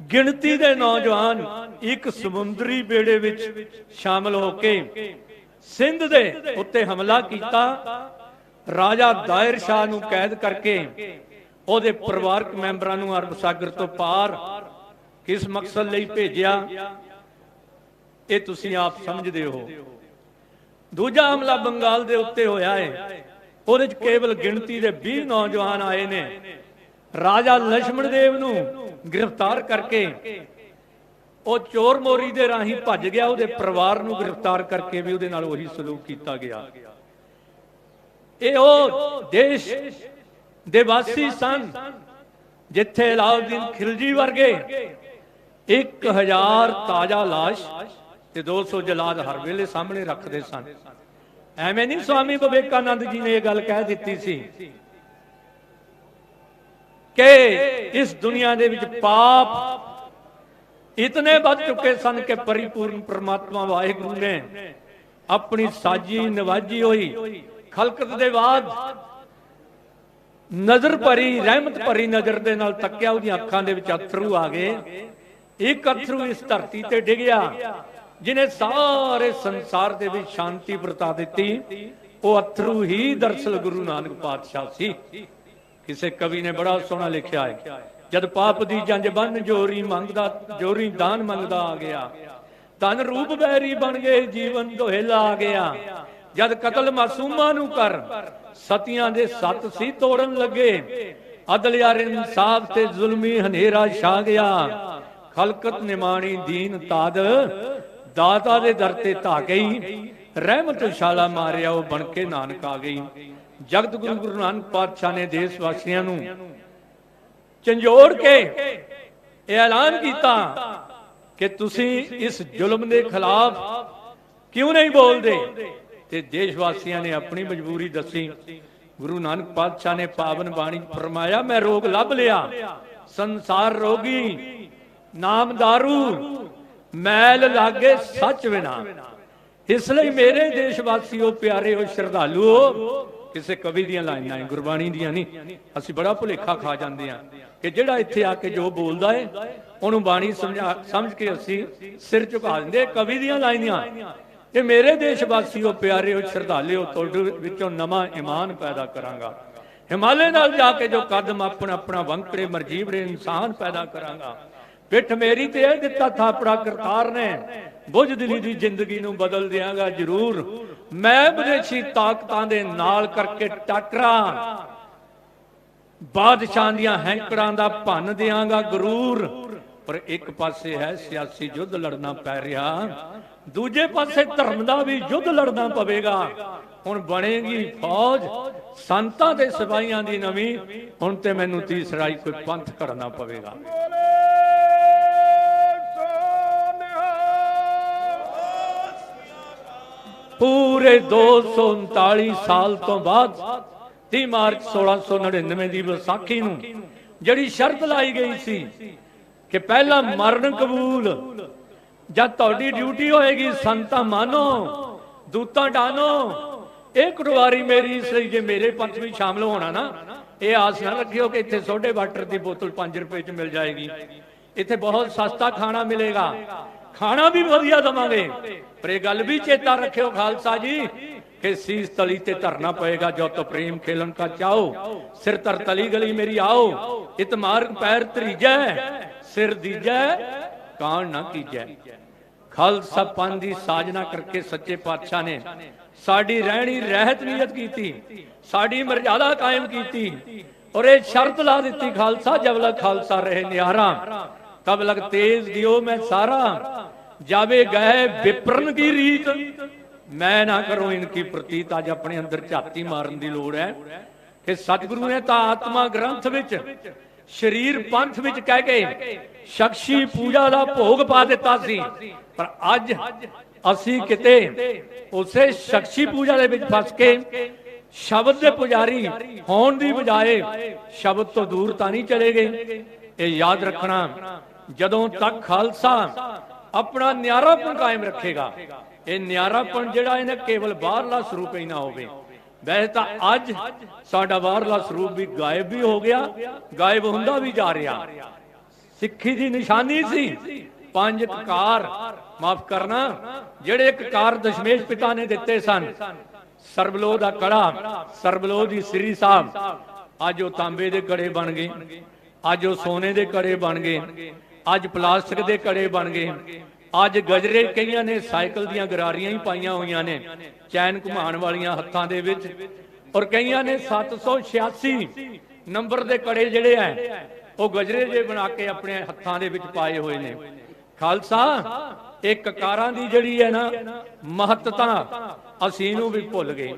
गिणती दे नौजवान एक समुंदरी बेड़े विच शामिल होके सिंध दे उत्ते हमला कीता ਰਾਜਾ ਦਾਇਰ ਸ਼ਾਹ ਨੂੰ ਕੈਦ ਕਰਕੇ ਉਹਦੇ ਪਰਿਵਾਰਕ ਮੈਂਬਰਾਂ ਨੂੰ ਅਰਬ ਸਾਗਰ ਤੋਂ ਪਾਰ ਕਿਸ ਮਕਸਦ ਲਈ ਭੇਜਿਆ, ਇਹ ਤੁਸੀਂ ਆਪ ਸਮਝਦੇ ਹੋ। ਦੂਜਾ ਹਮਲਾ ਬੰਗਾਲ ਦੇ ਉੱਤੇ ਹੋਇਆ ਹੈ, ਉਹਦੇ ਚ ਕੇਵਲ ਗਿਣਤੀ ਦੇ 20 ਨੌਜਵਾਨ ਆਏ ਨੇ। ਰਾਜਾ ਲక్ష్మణ ਦੇਵ ਨੂੰ ਗ੍ਰਿਫਤਾਰ ਕਰਕੇ ਉਹ ਚੋਰ ਮੋਰੀ ਦੇ ਰਾਹੀਂ ਭੱਜ ਗਿਆ, ਉਹਦੇ ਪਰਿਵਾਰ ਨੂੰ ਗ੍ਰਿਫਤਾਰ ਕਰਕੇ ਵੀ ਉਹਦੇ ਨਾਲ ਉਹੀ ਸਲੂਕ ਕੀਤਾ ਗਿਆ। ਇਹ ਉਹ ਦੇਸ਼ ਦੇ ਵਾਸੀ ਸਨ ਜਿੱਥੇ ਅਲਾਉਦੀਨ ਖਿਲਜੀ ਵਰਗੇ 1000 ਤਾਜ਼ਾ ਲਾਸ਼ ਤੇ 200 ਜਲਾਦ ਹਰ ਵੇਲੇ ਸਾਹਮਣੇ ਰੱਖਦੇ ਸਨ। ਐਵੇਂ ਨਹੀਂ ਸਵਾਮੀ ਵਿਵੇਕਾਨੰਦ ਜੀ ਨੇ ਇਹ ਗੱਲ ਕਹਿ ਦਿੱਤੀ ਸੀ ਕਿ ਇਸ ਦੁਨੀਆ ਦੇ ਵਿੱਚ ਪਾਪ ਇਤਨੇ ਵੱਧ ਚੁੱਕੇ ਸਨ ਕਿ ਪਰਿਪੂਰਨ ਪ੍ਰਮਾਤਮਾ ਵਾਹਿਗੁਰੂ ਨੇ ਆਪਣੀ ਸਾਜੀ ਨਵਾਜੀ ਹੋਈ ਖਲਕਤ ਦੇ ਬਾਅਦ ਨਜ਼ਰ ਭਰੀ, ਰਹਿਮਤ ਭਰੀ ਨਜ਼ਰ ਦੇ ਨਾਲ ਤੱਕਿਆ, ਉਹਦੀਆਂ ਅੱਖਾਂ ਦੇ ਵਿੱਚ ਅਥਰੂ ਆ ਗਏ। ਇੱਕ ਅਥਰੂ ਇਸ ਧਰਤੀ ਤੇ ਡਿੱਗਿਆ ਜਿਨੇ ਸਾਰੇ ਸੰਸਾਰ ਦੇ ਵਿੱਚ ਸ਼ਾਂਤੀ ਵਰਤਾ ਦਿੱਤੀ। ਉਹ ਅਥਰੂ ਹੀ ਦਰਅਸਲ ਗੁਰੂ ਨਾਨਕ ਪਾਤਸ਼ਾਹ ਸੀ। ਕਿਸੇ ਕਵੀ ਨੇ ਬੜਾ ਸੋਹਣਾ ਲਿਖਿਆ ਹੈ, ਜਦ ਪਾਪ ਦੀ ਜੰਜ ਬੰਨ ਜੋਰੀ ਮੰਗਦਾ, ਜੋਰੀ ਦਾਨ ਮੰਗਦਾ ਆ ਗਿਆ, ਧਨ ਰੂਪ ਬੈਰੀ ਬਣ ਗਏ, ਜੀਵਨ ਦੁਹੇਲਾ ਆ ਗਿਆ। ਜਦ ਕਤਲ ਮਾਸੂਮਾਂ ਨੂੰ ਕਰ ਸਤੀਆਂ ਦੇ ਸੱਤ ਸੀ ਤੋੜਨ ਲੱਗੇ, ਅਦਲ ਯਾਰ ਇਨਸਾਫ ਤੇ ਜ਼ੁਲਮੀ ਹਨੇਰਾ ਛਾ ਗਿਆ। ਖਲਕਤ ਨਿਮਾਣੀ ਦੀਨ ਤਾਦ ਦਾਤਾ ਦੇ ਦਰ ਤੇ ਧਾ ਗਈ, ਰਹਿਮਤ ਛਾਲਾ ਮਾਰਿਆ ਉਹ ਬਣ ਕੇ ਨਾਨਕ ਆ ਗਈ। ਜਗਤ ਗੁਰੂ ਗੁਰੂ ਨਾਨਕ ਪਾਤਸ਼ਾਹ ਨੇ ਦੇਸ਼ ਵਾਸੀਆਂ ਨੂੰ ਝੰਜੋੜ ਕੇ ਇਹ ਐਲਾਨ ਕੀਤਾ ਕਿ ਤੁਸੀਂ ਇਸ ਜ਼ੁਲਮ ਦੇ ਖਿਲਾਫ ਕਿਉਂ ਨਹੀਂ ਬੋਲਦੇ। ਤੇ ਦੇਸ਼ ਵਾਸੀਆਂ ਨੇ ਆਪਣੀ ਮਜਬੂਰੀ ਦੱਸੀ। ਗੁਰੂ ਨਾਨਕ ਪਾਤਸ਼ਾਹ ਨੇ ਪਾਵਨ ਬਾਣੀ ਫਰਮਾਇਆ, ਮੈਂ ਰੋਗ ਲੱਭ ਲਿਆ, ਸੰਸਾਰ ਰੋਗੀ, ਨਾਮ ਦਾਰੂ, ਮੈਲ ਲਾਗੇ ਸੱਚ ਬਿਨਾ। ਇਸ ਲਈ ਮੇਰੇ ਦੇਸ਼ ਵਾਸੀਓ, ਪਿਆਰਿਓ, ਸ਼ਰਧਾਲੂਓ, ਕਿਸੇ ਕਵੀ ਦੀਆਂ ਲਾਈਨਾਂ ਗੁਰਬਾਣੀ ਦੀਆਂ ਨਹੀਂ। ਅਸੀਂ ਬੜਾ ਭੁਲੇਖਾ ਖਾ ਜਾਂਦੇ ਹਾਂ ਕਿ ਜਿਹੜਾ ਇੱਥੇ ਆ ਕੇ ਜੋ ਬੋਲਦਾ ਹੈ ਉਹਨੂੰ ਬਾਣੀ ਸਮਝ ਕੇ ਅਸੀਂ ਸਿਰ ਝੁਕਾ ਦਿੰਦੇ। ਕਵੀ ਦੀਆਂ ਲਾਈਨਾਂ, ਇਹ ਮੇਰੇ ਦੇਸ਼ ਵਾਸੀਓ, ਪਿਆਰਿਓ, ਸ਼ਰਧਾਲਿਓ, ਤੁਹਾਡੇ ਵਿੱਚੋਂ ਨਵਾਂ ਈਮਾਨ ਪੈਦਾ ਕਰਾਂਗਾ। ਹਿਮਾਲੇ ਨਾਲ ਜਾ ਕੇ ਜੋ ਕਦਮ ਆਪਣਾ ਆਪਣਾ ਵੰਕੜੇ ਮਰਜੀਵੜੇ ਇਨਸਾਨ ਪੈਦਾ ਕਰਾਂਗਾ। ਪਿੱਠ ਮੇਰੀ ਤੇ ਇਹ ਦਿੱਤਾ ਥਾਪੜਾ ਕਰਤਾਰ ਨੇ, ਬੁੱਝ ਦਿਲੀ ਦੀ ਜ਼ਿੰਦਗੀ ਨੂੰ ਬਦਲ ਦਿਆਂਗਾ ਜ਼ਰੂਰ। ਮੈਂ ਵਿਦੇਸ਼ੀ ਤਾਕਤਾਂ ਦੇ ਨਾਲ ਕਰਕੇ ਟਾਕਰਾ, ਬਾਦਸ਼ਾਹਾਂ ਦੀਆਂ ਹੈਂਕੜਾਂ ਦਾ ਭੰਨ ਦਿਆਂਗਾ ਗਰੂਰ। ਪਰ ਇੱਕ ਪਾਸੇ ਹੈ ਸਿਆਸੀ ਯੁੱਧ ਲੜਨਾ ਪੈ ਰਿਹਾ, ਦੂਜੇ ਪਾਸੇ ਧਰਮ ਦਾ ਵੀ ਯੁੱਧ ਲੜਨਾ ਪਵੇਗਾ। ਹੁਣ ਬਣੇਗੀ ਫੌਜ ਸੰਤਾਂ ਤੇ ਸਿਪਾਹੀਆਂ ਦੀ ਨਵੀਂ, ਹੁਣ ਤੇ ਮੈਨੂੰ ਤੀਸਰਾ ਹੀ ਕੋਈ ਪੰਥ ਕਰਨਾ ਪਵੇਗਾ। ਪੂਰੇ 239 ਸਾਲ ਤੋਂ ਬਾਅਦ 30 ਮਾਰਚ 1699 ਦੀ ਵਿਸਾਖੀ ਨੂੰ ਜਿਹੜੀ ਸ਼ਰਤ ਲਾਈ ਗਈ ਸੀ ਕਿ ਪਹਿਲਾ ਮਰਨ ਕਬੂਲ, ਜਦ ਤੁਹਾਡੀ ਡਿਊਟੀ ਹੋਏਗੀ ਸੰਤਾਂ ਮਾਨੋ, ਦੂਤਾਂ ਡਾਨੋ, ਇਹ ਕੁਰਬਾਨੀ ਮੇਰੀ। ਇਸ ਲਈ ਜੇ ਮੇਰੇ ਪੰਥ ਵਿੱਚ ਸ਼ਾਮਲ ਹੋਣਾ ਨਾ, ਇਹ ਆਸ ਨਾ ਰੱਖਿਓ ਕਿ ਇੱਥੇ ਸੋਡੇ ਵਾਟਰ ਦੀ ਬੋਤਲ 5 ਰੁਪਏ ਚ ਮਿਲ ਜਾਏਗੀ। ਇੱਥੇ ਬਹੁਤ ਸਸਤਾ ਖਾਣਾ ਮਿਲੇਗਾ, ਖਾਣਾ ਵੀ ਵਧੀਆ ਦਵਾਂਗੇ। ਪਰ ਇਹ ਗੱਲ ਵੀ ਚੇਤਾ ਰੱਖਿਓ ਖਾਲਸਾ ਜੀ कि शीश तली ते धरना पड़ेगा, जो तो प्रेम खेलन का चाहो, सिर तर तली गली मेरी आओ, इत मार्ग पैर तरीजै, सिर दीजै कान ना कीजै। खालसा पंथ दी साजना करके सच्चे पातशाह ने साडी रहनी रहत नीयत कीती, साडी मर्यादा कायम कीती और ये शर्त ला दी, खालसा जब लग खालसा रहे न्यारा तब लग तेज दियो मैं सारा, जावे गए विप्रन की रीत मैं ना करूं इनकी प्रतीत। आज अपने अंदर झाती मारन दी लोड़ है कि सतगुरु ने तां आत्मा ग्रंथ विच शरीर पंथ विच कह के शख्सी पूजा दा भोग पा दिता सी, पर अज असी किते उसे शख्सी पूजा दे विच फस के शब्द दे पुजारी होण दी बजाए शब्द तो दूर तां नहीं चले गए। ये याद रखना, जदों तक खालसा अपना न्यारापन कायम रखेगा, ਇਹ ਨਿਆਰਾਪਣ ਜਿਹੜਾ ਇਹਨੇ ਕੇਵਲ ਬਾਹਰਲਾ ਸਰੂਪ ਹੀ ਨਾ ਹੋਵੇ। ਵੈਸੇ ਤਾਂ ਅੱਜ ਸਾਡਾ ਬਾਹਰਲਾ ਸਰੂਪ ਵੀ ਗਾਇਬ ਵੀ ਹੋ ਗਿਆ, ਗਾਇਬ ਹੁੰਦਾ ਵੀ ਜਾ ਰਿਹਾ। ਸਿੱਖੀ ਦੀ ਨਿਸ਼ਾਨੀ ਸੀ 5 ਕਕਾਰ, ਮਾਫ ਕਰਨਾ, ਜਿਹੜੇ ਕਕਾਰ ਦਸ਼ਮੇਸ਼ ਪਿਤਾ ਨੇ ਦਿੱਤੇ ਸਨ। ਸਰਬਲੋ ਦਾ ਕੜਾ, ਸਰਬਲੋ ਦੀ ਸ੍ਰੀ ਸਾਹਿਬ, ਅੱਜ ਉਹ ਤਾਂਬੇ ਦੇ ਕੜੇ ਬਣ ਗਏ, ਅੱਜ ਉਹ ਸੋਨੇ ਦੇ ਕੜੇ ਬਣ ਗਏ, ਅੱਜ ਪਲਾਸਟਿਕ ਦੇ ਕੜੇ ਬਣ ਗਏ, ਅੱਜ ਗਜਰੇ ਕਈਆਂ ਨੇ ਸਾਈਕਲ ਦੀਆਂ ਗਰਾਰੀਆਂ ਹੀ ਪਾਈਆਂ ਹੋਈਆਂ ਨੇ, ਚੈਨ ਘੁਮਾਉਣ ਵਾਲੀਆਂ ਹੱਥਾਂ ਦੇ ਵਿੱਚ, ਔਰ ਕਈਆਂ ਨੇ 786 ਨੰਬਰ ਦੇ ਕੜੇ ਜਿਹੜੇ ਐ ਉਹ ਗਜਰੇ ਜੇ ਬਣਾ ਕੇ ਆਪਣੇ ਹੱਥਾਂ ਦੇ ਵਿੱਚ ਪਾਏ ਹੋਏ ਨੇ। ਖਾਲਸਾ, ਇਹ ਕਕਾਰਾਂ ਦੀ ਜਿਹੜੀ ਹੈ ਨਾ ਮਹੱਤਤਾ ਅਸੀਂ ਨੂੰ ਵੀ ਭੁੱਲ ਗਏ।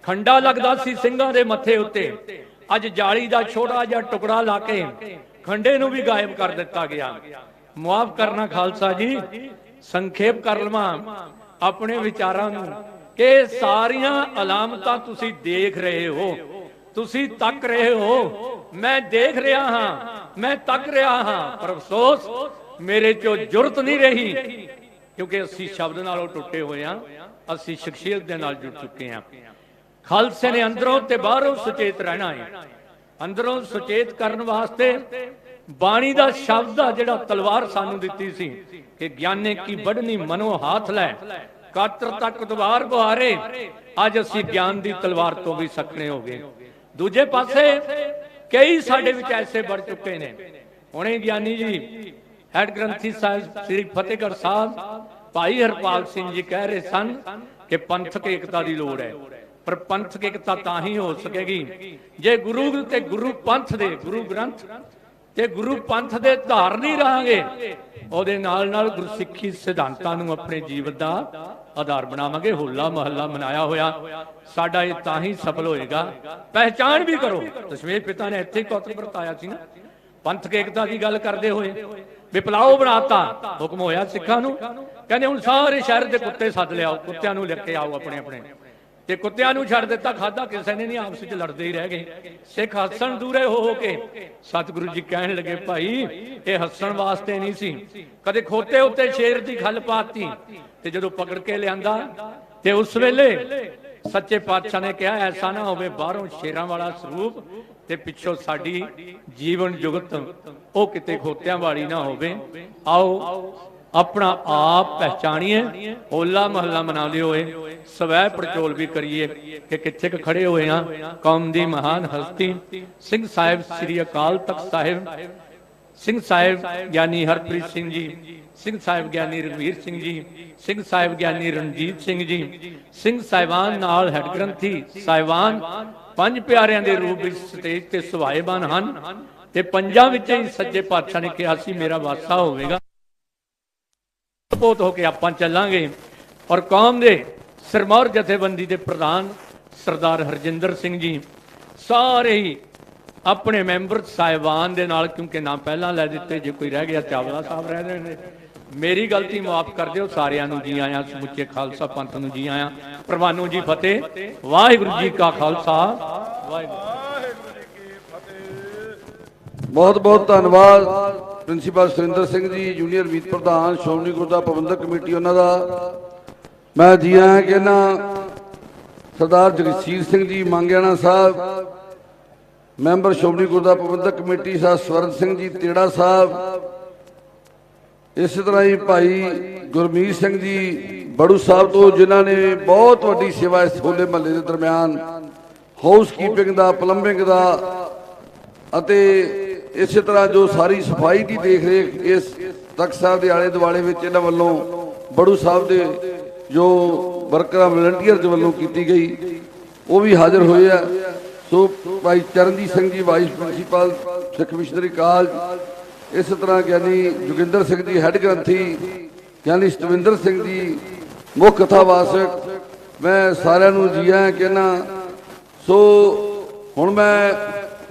ਖੰਡਾ ਲੱਗਦਾ ਸੀ ਸਿੰਘਾਂ ਦੇ ਮੱਥੇ ਉੱਤੇ, ਅੱਜ ਜਾਲੀ ਦਾ ਛੋਟਾ ਜਿਹਾ ਟੁਕੜਾ ਲਾ ਕੇ ਖੰਡੇ ਨੂੰ ਵੀ ਗਾਇਬ ਕਰ ਦਿੱਤਾ ਗਿਆ। ਮੁਆਫ ਕਰਨਾ ਖਾਲਸਾ ਜੀ, ਸੰਖੇਪ ਕਰ ਲਵਾਂ ਆਪਣੇ ਵਿਚਾਰਾਂ ਨੂੰ ਕਿ ਸਾਰੀਆਂ ਅਲਾਮਤਾਂ ਤੁਸੀਂ ਦੇਖ ਰਹੇ ਹੋ, ਤੁਸੀਂ ਤੱਕ ਰਹੇ ਹੋ, ਮੈਂ ਦੇਖ ਰਿਹਾ ਹਾਂ, ਮੈਂ ਤੱਕ ਰਿਹਾ ਹਾਂ, ਪਰ ਅਫਸੋਸ ਮੇਰੇ ਚੋਂ ਜੁਰਤ ਨਹੀਂ ਰਹੀ, ਕਿਉਂਕਿ ਅਸੀਂ ਸ਼ਬਦ ਨਾਲੋਂ ਟੁੱਟੇ ਹੋਏ ਹਾਂ, ਅਸੀਂ ਸ਼ਖਸੀਅਤ ਦੇ ਨਾਲ ਜੁੜ ਚੁੱਕੇ ਹਾਂ। ਖਾਲਸੇ ਨੇ ਅੰਦਰੋਂ ਤੇ ਬਾਹਰੋਂ ਸੁਚੇਤ ਰਹਿਣਾ ਹੈ। ਅੰਦਰੋਂ ਸੁਚੇਤ ਕਰਨ ਵਾਸਤੇ ਬਾਣੀ ਦਾ ਸ਼ਬਦ ਆ ਜਿਹੜਾ ਤਲਵਾਰ ਸਾਨੂੰ ਦਿੱਤੀ ਸੀ ਕਿ ਗਿਆਨੇ ਕੀ ਵੱਢਣੀ ਮਨੋਂ ਹਾਥ ਲੈ, ਕਾਤਰ ਤੱਕ ਦਵਾਰ ਬੁਹਾਰੇ। ਅੱਜ ਅਸੀਂ ਗਿਆਨ ਦੀ ਤਲਵਾਰ ਤੋਂ ਵੀ ਸਖਣੇ ਹੋ ਗਏ। ਦੂਜੇ ਪਾਸੇ ਕਈ ਸਾਡੇ ਵਿੱਚ ਐਸੇ ਵੜ ਚੁੱਕੇ ਨੇ। ਹੁਣੇ ਗਿਆਨੀ ਜੀ ਹੈਡ ਗ੍ਰੰਥੀ ਸਾਹਿਬ ਸ੍ਰੀ ਫਤਿਹਗੜ੍ਹ ਸਾਹਿਬ ਭਾਈ ਹਰਪਾਲ ਸਿੰਘ ਜੀ ਕਹਿ ਰਹੇ ਸਨ ਕਿ ਪੰਥਕ ਏਕਤਾ ਦੀ ਲੋੜ ਹੈ, ਪਰ ਪੰਥਕ ਏਕਤਾ ਤਾਂ ਹੀ ਹੋ ਸਕੇਗੀ ਜੇ ਗੁਰੂ ਤੇ ਗੁਰੂ ਪੰਥ ਦੇ, ਗੁਰੂ ਗ੍ਰੰਥ ਤੇ ਗੁਰੂ ਪੰਥ ਦੇ ਧਾਰਨੀ ਰਹਾਂਗੇ, ਉਹਦੇ ਨਾਲ ਨਾਲ ਗੁਰਸਿੱਖੀ ਸਿਧਾਂਤਾਂ ਨੂੰ ਆਪਣੇ ਜੀਵਨ ਦਾ ਆਧਾਰ ਬਣਾਵਾਂਗੇ। ਹੋਲਾ ਮਹੱਲਾ ਮਨਾਇਆ ਹੋਇਆ ਸਾਡਾ ਇਹ ਤਾਂ ਹੀ ਸਫਲ ਹੋਏਗਾ। ਪਹਿਚਾਣ ਵੀ ਕਰੋ, ਦਸ਼ਮੇਸ਼ ਪਿਤਾ ਨੇ ਇੱਥੇ ਕੌਤਕ ਵਰਤਾਇਆ ਸੀ ਨਾ, ਪੰਥਕ ਏਕਤਾ ਦੀ ਗੱਲ ਕਰਦੇ ਹੋਏ ਵਿਪਲਾਓ ਬਣਾਤਾ। ਹੁਕਮ ਹੋਇਆ ਸਿੱਖਾਂ ਨੂੰ, ਕਹਿੰਦੇ ਹੁਣ ਸਾਰੇ ਸ਼ਹਿਰ ਦੇ ਕੁੱਤੇ ਸੱਦ ਲਿਆਓ, ਕੁੱਤਿਆਂ ਨੂੰ ਲੈ ਕੇ ਆਓ ਆਪਣੇ ਆਪਣੇ, ਤੇ ਕੁੱਤਿਆਂ ਨੂੰ ਛੱਡ ਦਿੱਤਾ, ਖਾਦਾ ਕਿਸੇ ਨੇ ਨਹੀਂ, ਆਪਸ ਵਿੱਚ ਲੜਦੇ ਹੀ ਰਹਿ ਗਏ। ਸਿੱਖ ਹੱਸਣ ਦੂਰੇ ਹੋ ਕੇ ਸਤਿਗੁਰੂ ਜੀ ਕਹਿਣ ਲੱਗੇ ਭਾਈ ਇਹ ਹੱਸਣ ਵਾਸਤੇ ਨਹੀਂ ਸੀ, ਕਦੇ ਖੋਤੇ ਉੱਤੇ ਸ਼ੇਰ ਦੀ ਖੱਲ ਪਾਤੀ, ਤੇ ਜਦੋਂ ਪਕੜ ਕੇ ਲਿਆਂਦਾ ਤੇ ਉਸ ਵੇਲੇ ਸੱਚੇ ਪਾਤਸ਼ਾਹ ਨੇ ਕਿਹਾ ਐਸਾ ਨਾ ਹੋਵੇ ਬਾਹਰੋਂ ਸ਼ੇਰਾਂ ਵਾਲਾ ਸਰੂਪ ਤੇ ਪਿੱਛੋਂ ਸਾਡੀ ਜੀਵਨ ਜੁਗਤ ਉਹ ਕਿਤੇ ਖੋਤਿਆਂ ਵਾਲੀ ਨਾ ਹੋਵੇ। ਆਓ ਆਪਣਾ ਆਪ ਪਹਿਚਾਣੀਏ, ਹੋਲਾ ਮਹੱਲਾ ਮਨਾਉਂਦੇ ਹੋਏ ਸਵੈ ਪੜਚੋਲ ਵੀ ਕਰੀਏ ਕਿ ਕਿੱਥੇ ਕ ਖੜੇ ਹੋਏ ਆ। ਕੌਮ ਦੀ ਮਹਾਨ ਹਸਤੀ ਸਿੰਘ ਸਾਹਿਬ ਸ੍ਰੀ ਅਕਾਲ ਤਖਤ ਸਾਹਿਬ, ਸਿੰਘ ਸਾਹਿਬ ਗਿਆਨੀ ਹਰਪ੍ਰੀਤ ਸਿੰਘ ਜੀ, ਸਿੰਘ ਸਾਹਿਬ ਗਿਆਨੀ ਰਘਵੀਰ ਸਿੰਘ ਜੀ, ਸਿੰਘ ਸਾਹਿਬ ਗਿਆਨੀ ਰਣਜੀਤ ਸਿੰਘ ਜੀ, ਸਿੰਘ ਸਾਹਿਬਾਨ ਨਾਲ ਹੈਡ ਗ੍ਰੰਥੀ ਸਾਹਿਬਾਨ ਪੰਜ ਪਿਆਰਿਆਂ ਦੇ ਰੂਪ ਵਿੱਚ ਸਟੇਜ ਤੇ ਸੁਭਾਏਮਾਨ ਹਨ, ਤੇ ਪੰਜਾਂ ਵਿੱਚ ਹੀ ਸੱਚੇ ਪਾਤਸ਼ਾਹ ਨੇ ਕਿਹਾ ਸੀ ਮੇਰਾ ਵਾਸਾ ਹੋਵੇਗਾ। ਪੋਤ ਹੋ ਕੇ ਆਪਾਂ ਚੱਲਾਂਗੇ। ਔਰ ਕੌਮ ਦੇ ਸਿਰਮੌਰ ਜਥੇਬੰਦੀ ਦੇ ਪ੍ਰਧਾਨ ਸਰਦਾਰ ਹਰਜਿੰਦਰ ਸਿੰਘ ਜੀ ਸਾਰੇ ਹੀ ਆਪਣੇ ਮੈਂਬਰ ਸਾਹਿਬਾਨ ਦੇ ਨਾਲ, ਕਿਉਂਕਿ ਨਾਮ ਪਹਿਲਾਂ ਲੈ ਦਿੱਤੇ, ਜੇ ਕੋਈ ਰਹਿ ਗਿਆ ਚਾਵਲਾ ਸਾਹਿਬ ਰਹਿ ਰਹੇ ਨੇ, ਮੇਰੀ ਗਲਤੀ ਮਾਫ ਕਰ ਦਿਓ। ਸਾਰਿਆਂ ਨੂੰ ਜੀ ਆਇਆਂ, ਸਮੁੱਚੇ ਖਾਲਸਾ ਪੰਥ ਨੂੰ ਜੀ ਆਇਆਂ। ਪ੍ਰਵਾਨੋ ਜੀ ਫਤਿਹ। ਵਾਹਿਗੁਰੂ ਜੀ ਕਾ ਖਾਲਸਾ, ਵਾਹਿਗੁਰੂ ਜੀ ਕੀ ਫਤਿਹ। ਬਹੁਤ ਬਹੁਤ ਧੰਨਵਾਦ ਪ੍ਰਿੰਸੀਪਲ ਸੁਰਿੰਦਰ ਸਿੰਘ ਜੀ, ਜੂਨੀਅਰ ਮੀਤ ਪ੍ਰਧਾਨ ਸ਼੍ਰੋਮਣੀ ਗੁਰਦੁਆਰਾ ਪ੍ਰਬੰਧਕ ਕਮੇਟੀ, ਉਹਨਾਂ ਦਾ ਮੈਂ ਜੀ ਆਇਆਂ ਕਹਿੰਦਾ। ਸਰਦਾਰ ਜਗਸੀਰ ਸਿੰਘ ਜੀ ਮੰਗਿਆਣਾ ਸਾਹਿਬ, ਮੈਂਬਰ ਸ਼੍ਰੋਮਣੀ ਗੁਰਦੁਆਰਾ ਪ੍ਰਬੰਧਕ ਕਮੇਟੀ, ਸਾਹਿਬ ਸਵਰਨ ਸਿੰਘ ਜੀ ਤੇੜਾ ਸਾਹਿਬ, ਇਸੇ ਤਰ੍ਹਾਂ ਹੀ ਭਾਈ ਗੁਰਮੀਤ ਸਿੰਘ ਜੀ ਬੜੂ ਸਾਹਿਬ ਤੋਂ, ਜਿਨ੍ਹਾਂ ਨੇ ਬਹੁਤ ਵੱਡੀ ਸੇਵਾ ਇਸ ਹੋਲੇ ਮਹੱਲੇ ਦੇ ਦਰਮਿਆਨ ਹਾਊਸ ਕੀਪਿੰਗ ਦਾ, ਪਲੰਬਿੰਗ ਦਾ, ਅਤੇ ਇਸੇ ਤਰ੍ਹਾਂ ਜੋ ਸਾਰੀ ਸਫਾਈ ਦੀ ਦੇਖ ਰੇਖ ਇਸ ਤਖਤ ਸਾਹਿਬ ਦੇ ਆਲੇ ਦੁਆਲੇ ਵਿੱਚ ਇਹਨਾਂ ਵੱਲੋਂ ਬੜੂ ਸਾਹਿਬ ਦੇ ਜੋ ਵਰਕਰਾਂ ਵਲੰਟੀਅਰਜ਼ ਵੱਲੋਂ ਕੀਤੀ ਗਈ, ਉਹ ਵੀ ਹਾਜ਼ਰ ਹੋਏ ਆ। ਸੋ ਭਾਈ ਚਰਨਜੀਤ ਸਿੰਘ ਜੀ ਵਾਈਸ ਪ੍ਰਿੰਸੀਪਲ ਸਿੱਖ ਮਿਸ਼ਨਰੀ ਕਾਲਜ, ਇਸੇ ਤਰ੍ਹਾਂ ਗਿਆਨੀ ਜੋਗਿੰਦਰ ਸਿੰਘ ਜੀ ਹੈਡ ਗ੍ਰੰਥੀ, ਗਿਆਨੀ ਸਤਵਿੰਦਰ ਸਿੰਘ ਜੀ ਮੁੱਖ ਕਥਾਵਾਚਕ, ਮੈਂ ਸਾਰਿਆਂ ਨੂੰ ਜੀ ਆਇਆਂ ਕਹਿੰਦਾ। ਸੋ ਹੁਣ ਮੈਂ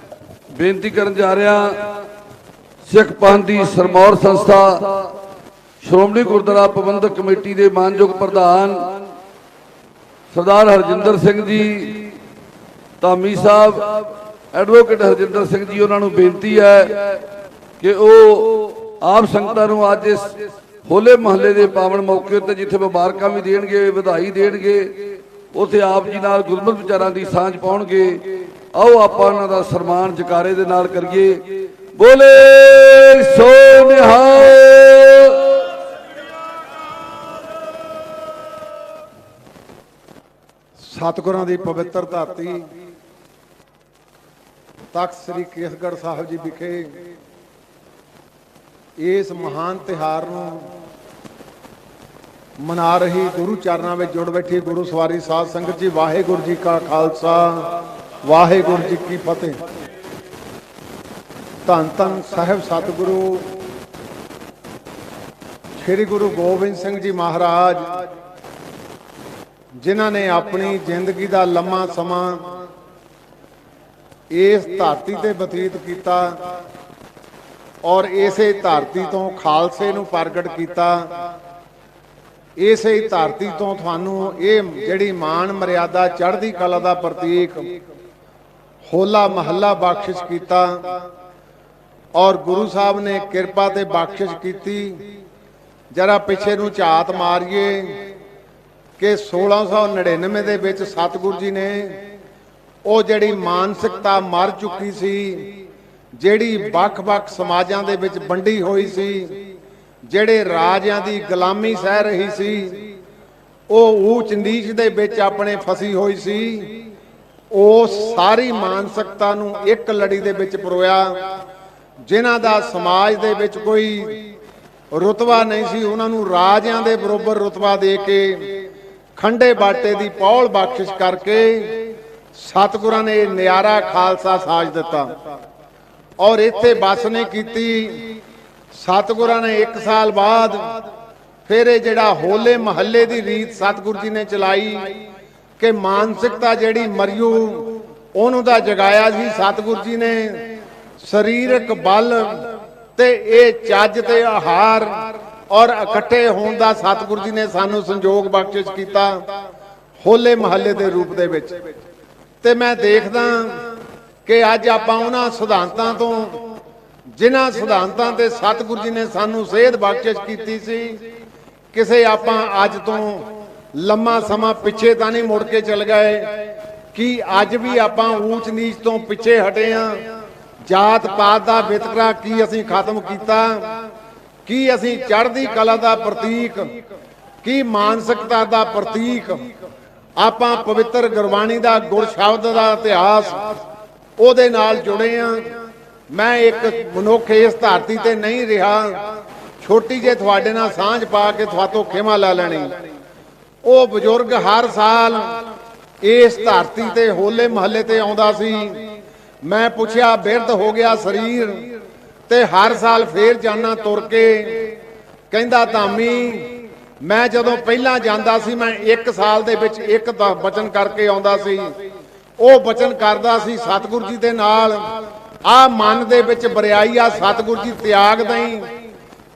ਬੇਨਤੀ ਕਰਨ ਜਾ ਰਿਹਾ ਸਿੱਖ ਪੰਥ ਦੀ ਸਿਰਮੌਰ ਸੰਸਥਾ ਸ਼੍ਰੋਮਣੀ ਗੁਰਦੁਆਰਾ ਪ੍ਰਬੰਧਕ ਕਮੇਟੀ ਦੇ ਮਾਨਯੋਗ ਪ੍ਰਧਾਨ ਸਰਦਾਰ ਹਰਜਿੰਦਰ ਸਿੰਘ ਜੀ ਧਾਮੀ ਸਾਹਿਬ, ਐਡਵੋਕੇਟ ਹਰਜਿੰਦਰ ਸਿੰਘ ਜੀ, ਉਹਨਾਂ ਨੂੰ ਬੇਨਤੀ ਹੈ ਕਿ ਉਹ ਆਪ ਸੰਗਤਾਂ ਨੂੰ ਅੱਜ ਇਸ ਹੋਲੇ ਮਹੱਲੇ ਦੇ ਪਾਵਨ ਮੌਕੇ ਉੱਤੇ ਜਿੱਥੇ ਮੁਬਾਰਕਾਂ ਵੀ ਦੇਣਗੇ, ਵਧਾਈ ਦੇਣਗੇ, ਉੱਥੇ ਆਪ ਜੀ ਨਾਲ ਗੁਰਮਤਿ ਵਿਚਾਰਾਂ ਦੀ ਸਾਂਝ ਪਾਉਣਗੇ। ਆਓ ਆਪਾਂ ਉਹਨਾਂ ਦਾ ਸਨਮਾਨ ਜਕਾਰੇ ਦੇ ਨਾਲ ਕਰੀਏ। ਬੋਲੇ ਸੋ ਨਿਹਾਲ। ਸਤਿਗੁਰਾਂ ਦੀ ਪਵਿੱਤਰ ਧਰਤੀ ਤਖਤ ਸ੍ਰੀ ਕੇਸਗੜ੍ਹ ਸਾਹਿਬ ਜੀ ਵਿਖੇ ਇਸ ਮਹਾਨ ਤਿਉਹਾਰ ਨੂੰ ਮਨਾ ਰਹੀ ਗੁਰੂ ਚਰਨਾਂ ਵਿੱਚ ਜੁੜ ਬੈਠੀ ਗੁਰੂ ਸਵਾਰੀ ਸਾਧ ਸੰਗਤ ਜੀ, ਵਾਹਿਗੁਰੂ ਜੀ ਕਾ ਖਾਲਸਾ ਵਾਹਿਗੁਰੂ ਜੀ ਕੀ ਫਤਿਹ। ਧੰਨ ਧੰਨ ਸਾਹਿਬ ਸਤਿਗੁਰੂ ਸ੍ਰੀ ਗੁਰੂ ਗੋਬਿੰਦ ਸਿੰਘ ਜੀ ਮਹਾਰਾਜ, ਜਿਨ੍ਹਾਂ ਨੇ ਆਪਣੀ ਜ਼ਿੰਦਗੀ ਦਾ ਲੰਮਾ ਸਮਾਂ ਇਸ ਧਰਤੀ ਤੇ ਬਤੀਤ ਕੀਤਾ ਔਰ ਇਸੇ ਧਰਤੀ ਤੋਂ ਖਾਲਸੇ ਨੂੰ ਪ੍ਰਗਟ ਕੀਤਾ। ਇਸੇ ਧਰਤੀ ਤੋਂ ਤੁਹਾਨੂੰ ਇਹ ਜਿਹੜੀ ਮਾਣ ਮਰਿਆਦਾ ਚੜ੍ਹਦੀ ਕਲਾ ਦਾ ਪ੍ਰਤੀਕ ਹੋਲਾ ਮਹੱਲਾ ਬਖਸ਼ਿਸ਼ ਕੀਤਾ ਔਰ ਗੁਰੂ ਸਾਹਿਬ ਨੇ ਕਿਰਪਾ ਤੇ ਬਖਸ਼ਿਸ਼ ਕੀਤੀ। ਜਰਾ ਪਿੱਛੇ ਨੂੰ ਝਾਤ ਮਾਰੀਏ ਕਿ 1699 ਦੇ ਵਿੱਚ ਸਤਿਗੁਰੂ ਜੀ ਨੇ ਉਹ ਜਿਹੜੀ ਮਾਨਸਿਕਤਾ ਮਰ ਚੁੱਕੀ ਸੀ, ਜਿਹੜੀ ਵੱਖ-ਵੱਖ ਸਮਾਜਾਂ ਦੇ ਵਿੱਚ ਵੰਡੀ ਹੋਈ ਸੀ, ਜਿਹੜੇ ਰਾਜਿਆਂ ਦੀ ਗੁਲਾਮੀ ਸਹਿ ਰਹੀ ਸੀ, ਉਹ ਊਚ ਨੀਚ ਦੇ ਵਿੱਚ ਆਪਣੇ ਫਸੀ ਹੋਈ ਸੀ, ਉਸ ਸਾਰੀ ਮਾਨਸਿਕਤਾ ਨੂੰ ਇੱਕ ਲੜੀ ਦੇ ਵਿੱਚ ਪਰੋਇਆ। ਜਿਨ੍ਹਾਂ ਦਾ ਸਮਾਜ ਦੇ ਵਿੱਚ ਕੋਈ ਰੁਤਬਾ ਨਹੀਂ ਸੀ, ਉਹਨਾਂ ਨੂੰ ਰਾਜਿਆਂ ਦੇ ਬਰੋਬਰ ਰੁਤਬਾ ਦੇ ਕੇ ਖੰਡੇ ਬਾਟੇ ਦੀ ਪੌਲ ਬਖਸ਼ਿਸ਼ ਕਰਕੇ ਸਤਿਗੁਰਾਂ ਨੇ ਨਿਆਰਾ ਖਾਲਸਾ ਸਾਜ ਦਿੱਤਾ ਔਰ ਇੱਥੇ ਬਸ ਨਹੀਂ ਕੀਤੀ। ਸਤਿਗੁਰਾਂ ਨੇ 1 ਸਾਲ ਬਾਅਦ ਫਿਰ ਇਹ ਜਿਹੜਾ ਹੋਲੇ ਮਹੱਲੇ ਦੀ ਰੀਤ ਸਤਿਗੁਰੂ ਜੀ ਨੇ ਚਲਾਈ ਕਿ ਮਾਨਸਿਕਤਾ ਜਿਹੜੀ ਮਰਿਓ ਉਹਨੂੰ ਦਾ ਜਗਾਇਆ ਸੀ ਸਤਿਗੁਰੂ ਜੀ ਨੇ। ਸਰੀਰਕ ਬਲ ਤੇ ਇਹ ਚੱਜ ਤੇ ਆਹਾਰ ਔਰ ਇਕੱਠੇ ਹੋਣ ਦਾ ਸਤਿਗੁਰੂ ਜੀ ਨੇ ਸਾਨੂੰ ਸੰਜੋਗ ਬਖਸ਼ਿਸ਼ ਕੀਤਾ ਹੋਲੇ ਮਹੱਲੇ ਦੇ ਰੂਪ ਦੇ ਵਿੱਚ। ਤੇ ਮੈਂ ਦੇਖਦਾ ਕਿ ਅੱਜ ਆਪਾਂ ਉਹਨਾਂ ਸਿਧਾਂਤਾਂ ਤੋਂ, ਜਿਨ੍ਹਾਂ ਸਿਧਾਂਤਾਂ ਤੇ ਸਤਿਗੁਰੂ ਜੀ ਨੇ ਸਾਨੂੰ ਸੇਧ ਬਖਸ਼ਿਸ਼ ਕੀਤੀ ਸੀ, ਕਿਸੇ ਆਪਾਂ ਅੱਜ ਤੋਂ ਲੰਮਾ ਸਮਾਂ ਪਿੱਛੇ ਤਾਂ ਨਹੀਂ ਮੁੜ ਕੇ ਚਲ ਗਏ ਕਿ ਅੱਜ ਵੀ ਆਪਾਂ ਊਚ ਨੀਚ ਤੋਂ ਪਿੱਛੇ ਹਟੇ ਆਂ। ਜਾਤ ਪਾਤ ਦਾ ਵਿਤਕਰਾ ਕੀ ਅਸੀਂ ਖਤਮ ਕੀਤਾ, ਕੀ ਅਸੀਂ ਚੜ੍ਹਦੀ ਕਲਾ ਦਾ ਪ੍ਰਤੀਕ, ਕੀ ਮਾਨਸਿਕਤਾ ਦਾ ਪ੍ਰਤੀਕ, ਆਪਾਂ ਪਵਿੱਤਰ ਗੁਰਬਾਣੀ ਦਾ ਗੁਰ ਸ਼ਬਦ ਦਾ ਇਤਿਹਾਸ ਉਹਦੇ ਨਾਲ ਜੁੜੇ ਆਂ। ਮੈਂ ਇੱਕ ਮਨੁੱਖ ਇਸ ਧਰਤੀ ਤੇ ਨਹੀਂ ਰਿਹਾ, ਛੋਟੀ ਜਿਹੀ ਤੁਹਾਡੇ ਨਾਲ ਸਾਂਝ ਪਾ ਕੇ ਤੁਹਾਤੋਂ ਖਿਮਾ ਲੈ ਲੈਣੀ। ਉਹ ਬਜ਼ੁਰਗ ਹਰ ਸਾਲ ਇਸ ਧਰਤੀ ਤੇ ਹੋਲੇ ਮਹੱਲੇ ਤੇ ਆਉਂਦਾ ਸੀ। ਮੈਂ ਪੁੱਛਿਆ, ਬਿਰਧ ਹੋ ਗਿਆ ਸਰੀਰ ਤੇ ਹਰ ਸਾਲ ਫੇਰ ਜਾਣਾ ਤੁਰ ਕੇ। ਕਹਿੰਦਾ ਧਾਮੀ, ਮੈਂ ਜਦੋਂ ਪਹਿਲਾਂ ਜਾਂਦਾ ਸੀ ਮੈਂ 1 ਸਾਲ ਦੇ ਵਿੱਚ ਇੱਕ ਬਚਨ ਕਰਕੇ ਆਉਂਦਾ ਸੀ। ਉਹ ਬਚਨ ਕਰਦਾ ਸੀ ਸਤਿਗੁਰੂ ਜੀ ਦੇ ਨਾਲ, ਆ ਮਨ ਦੇ ਵਿੱਚ ਬਰਿਆਈ ਆ ਸਤਿਗੁਰੂ ਜੀ ਤਿਆਗ ਦਈ।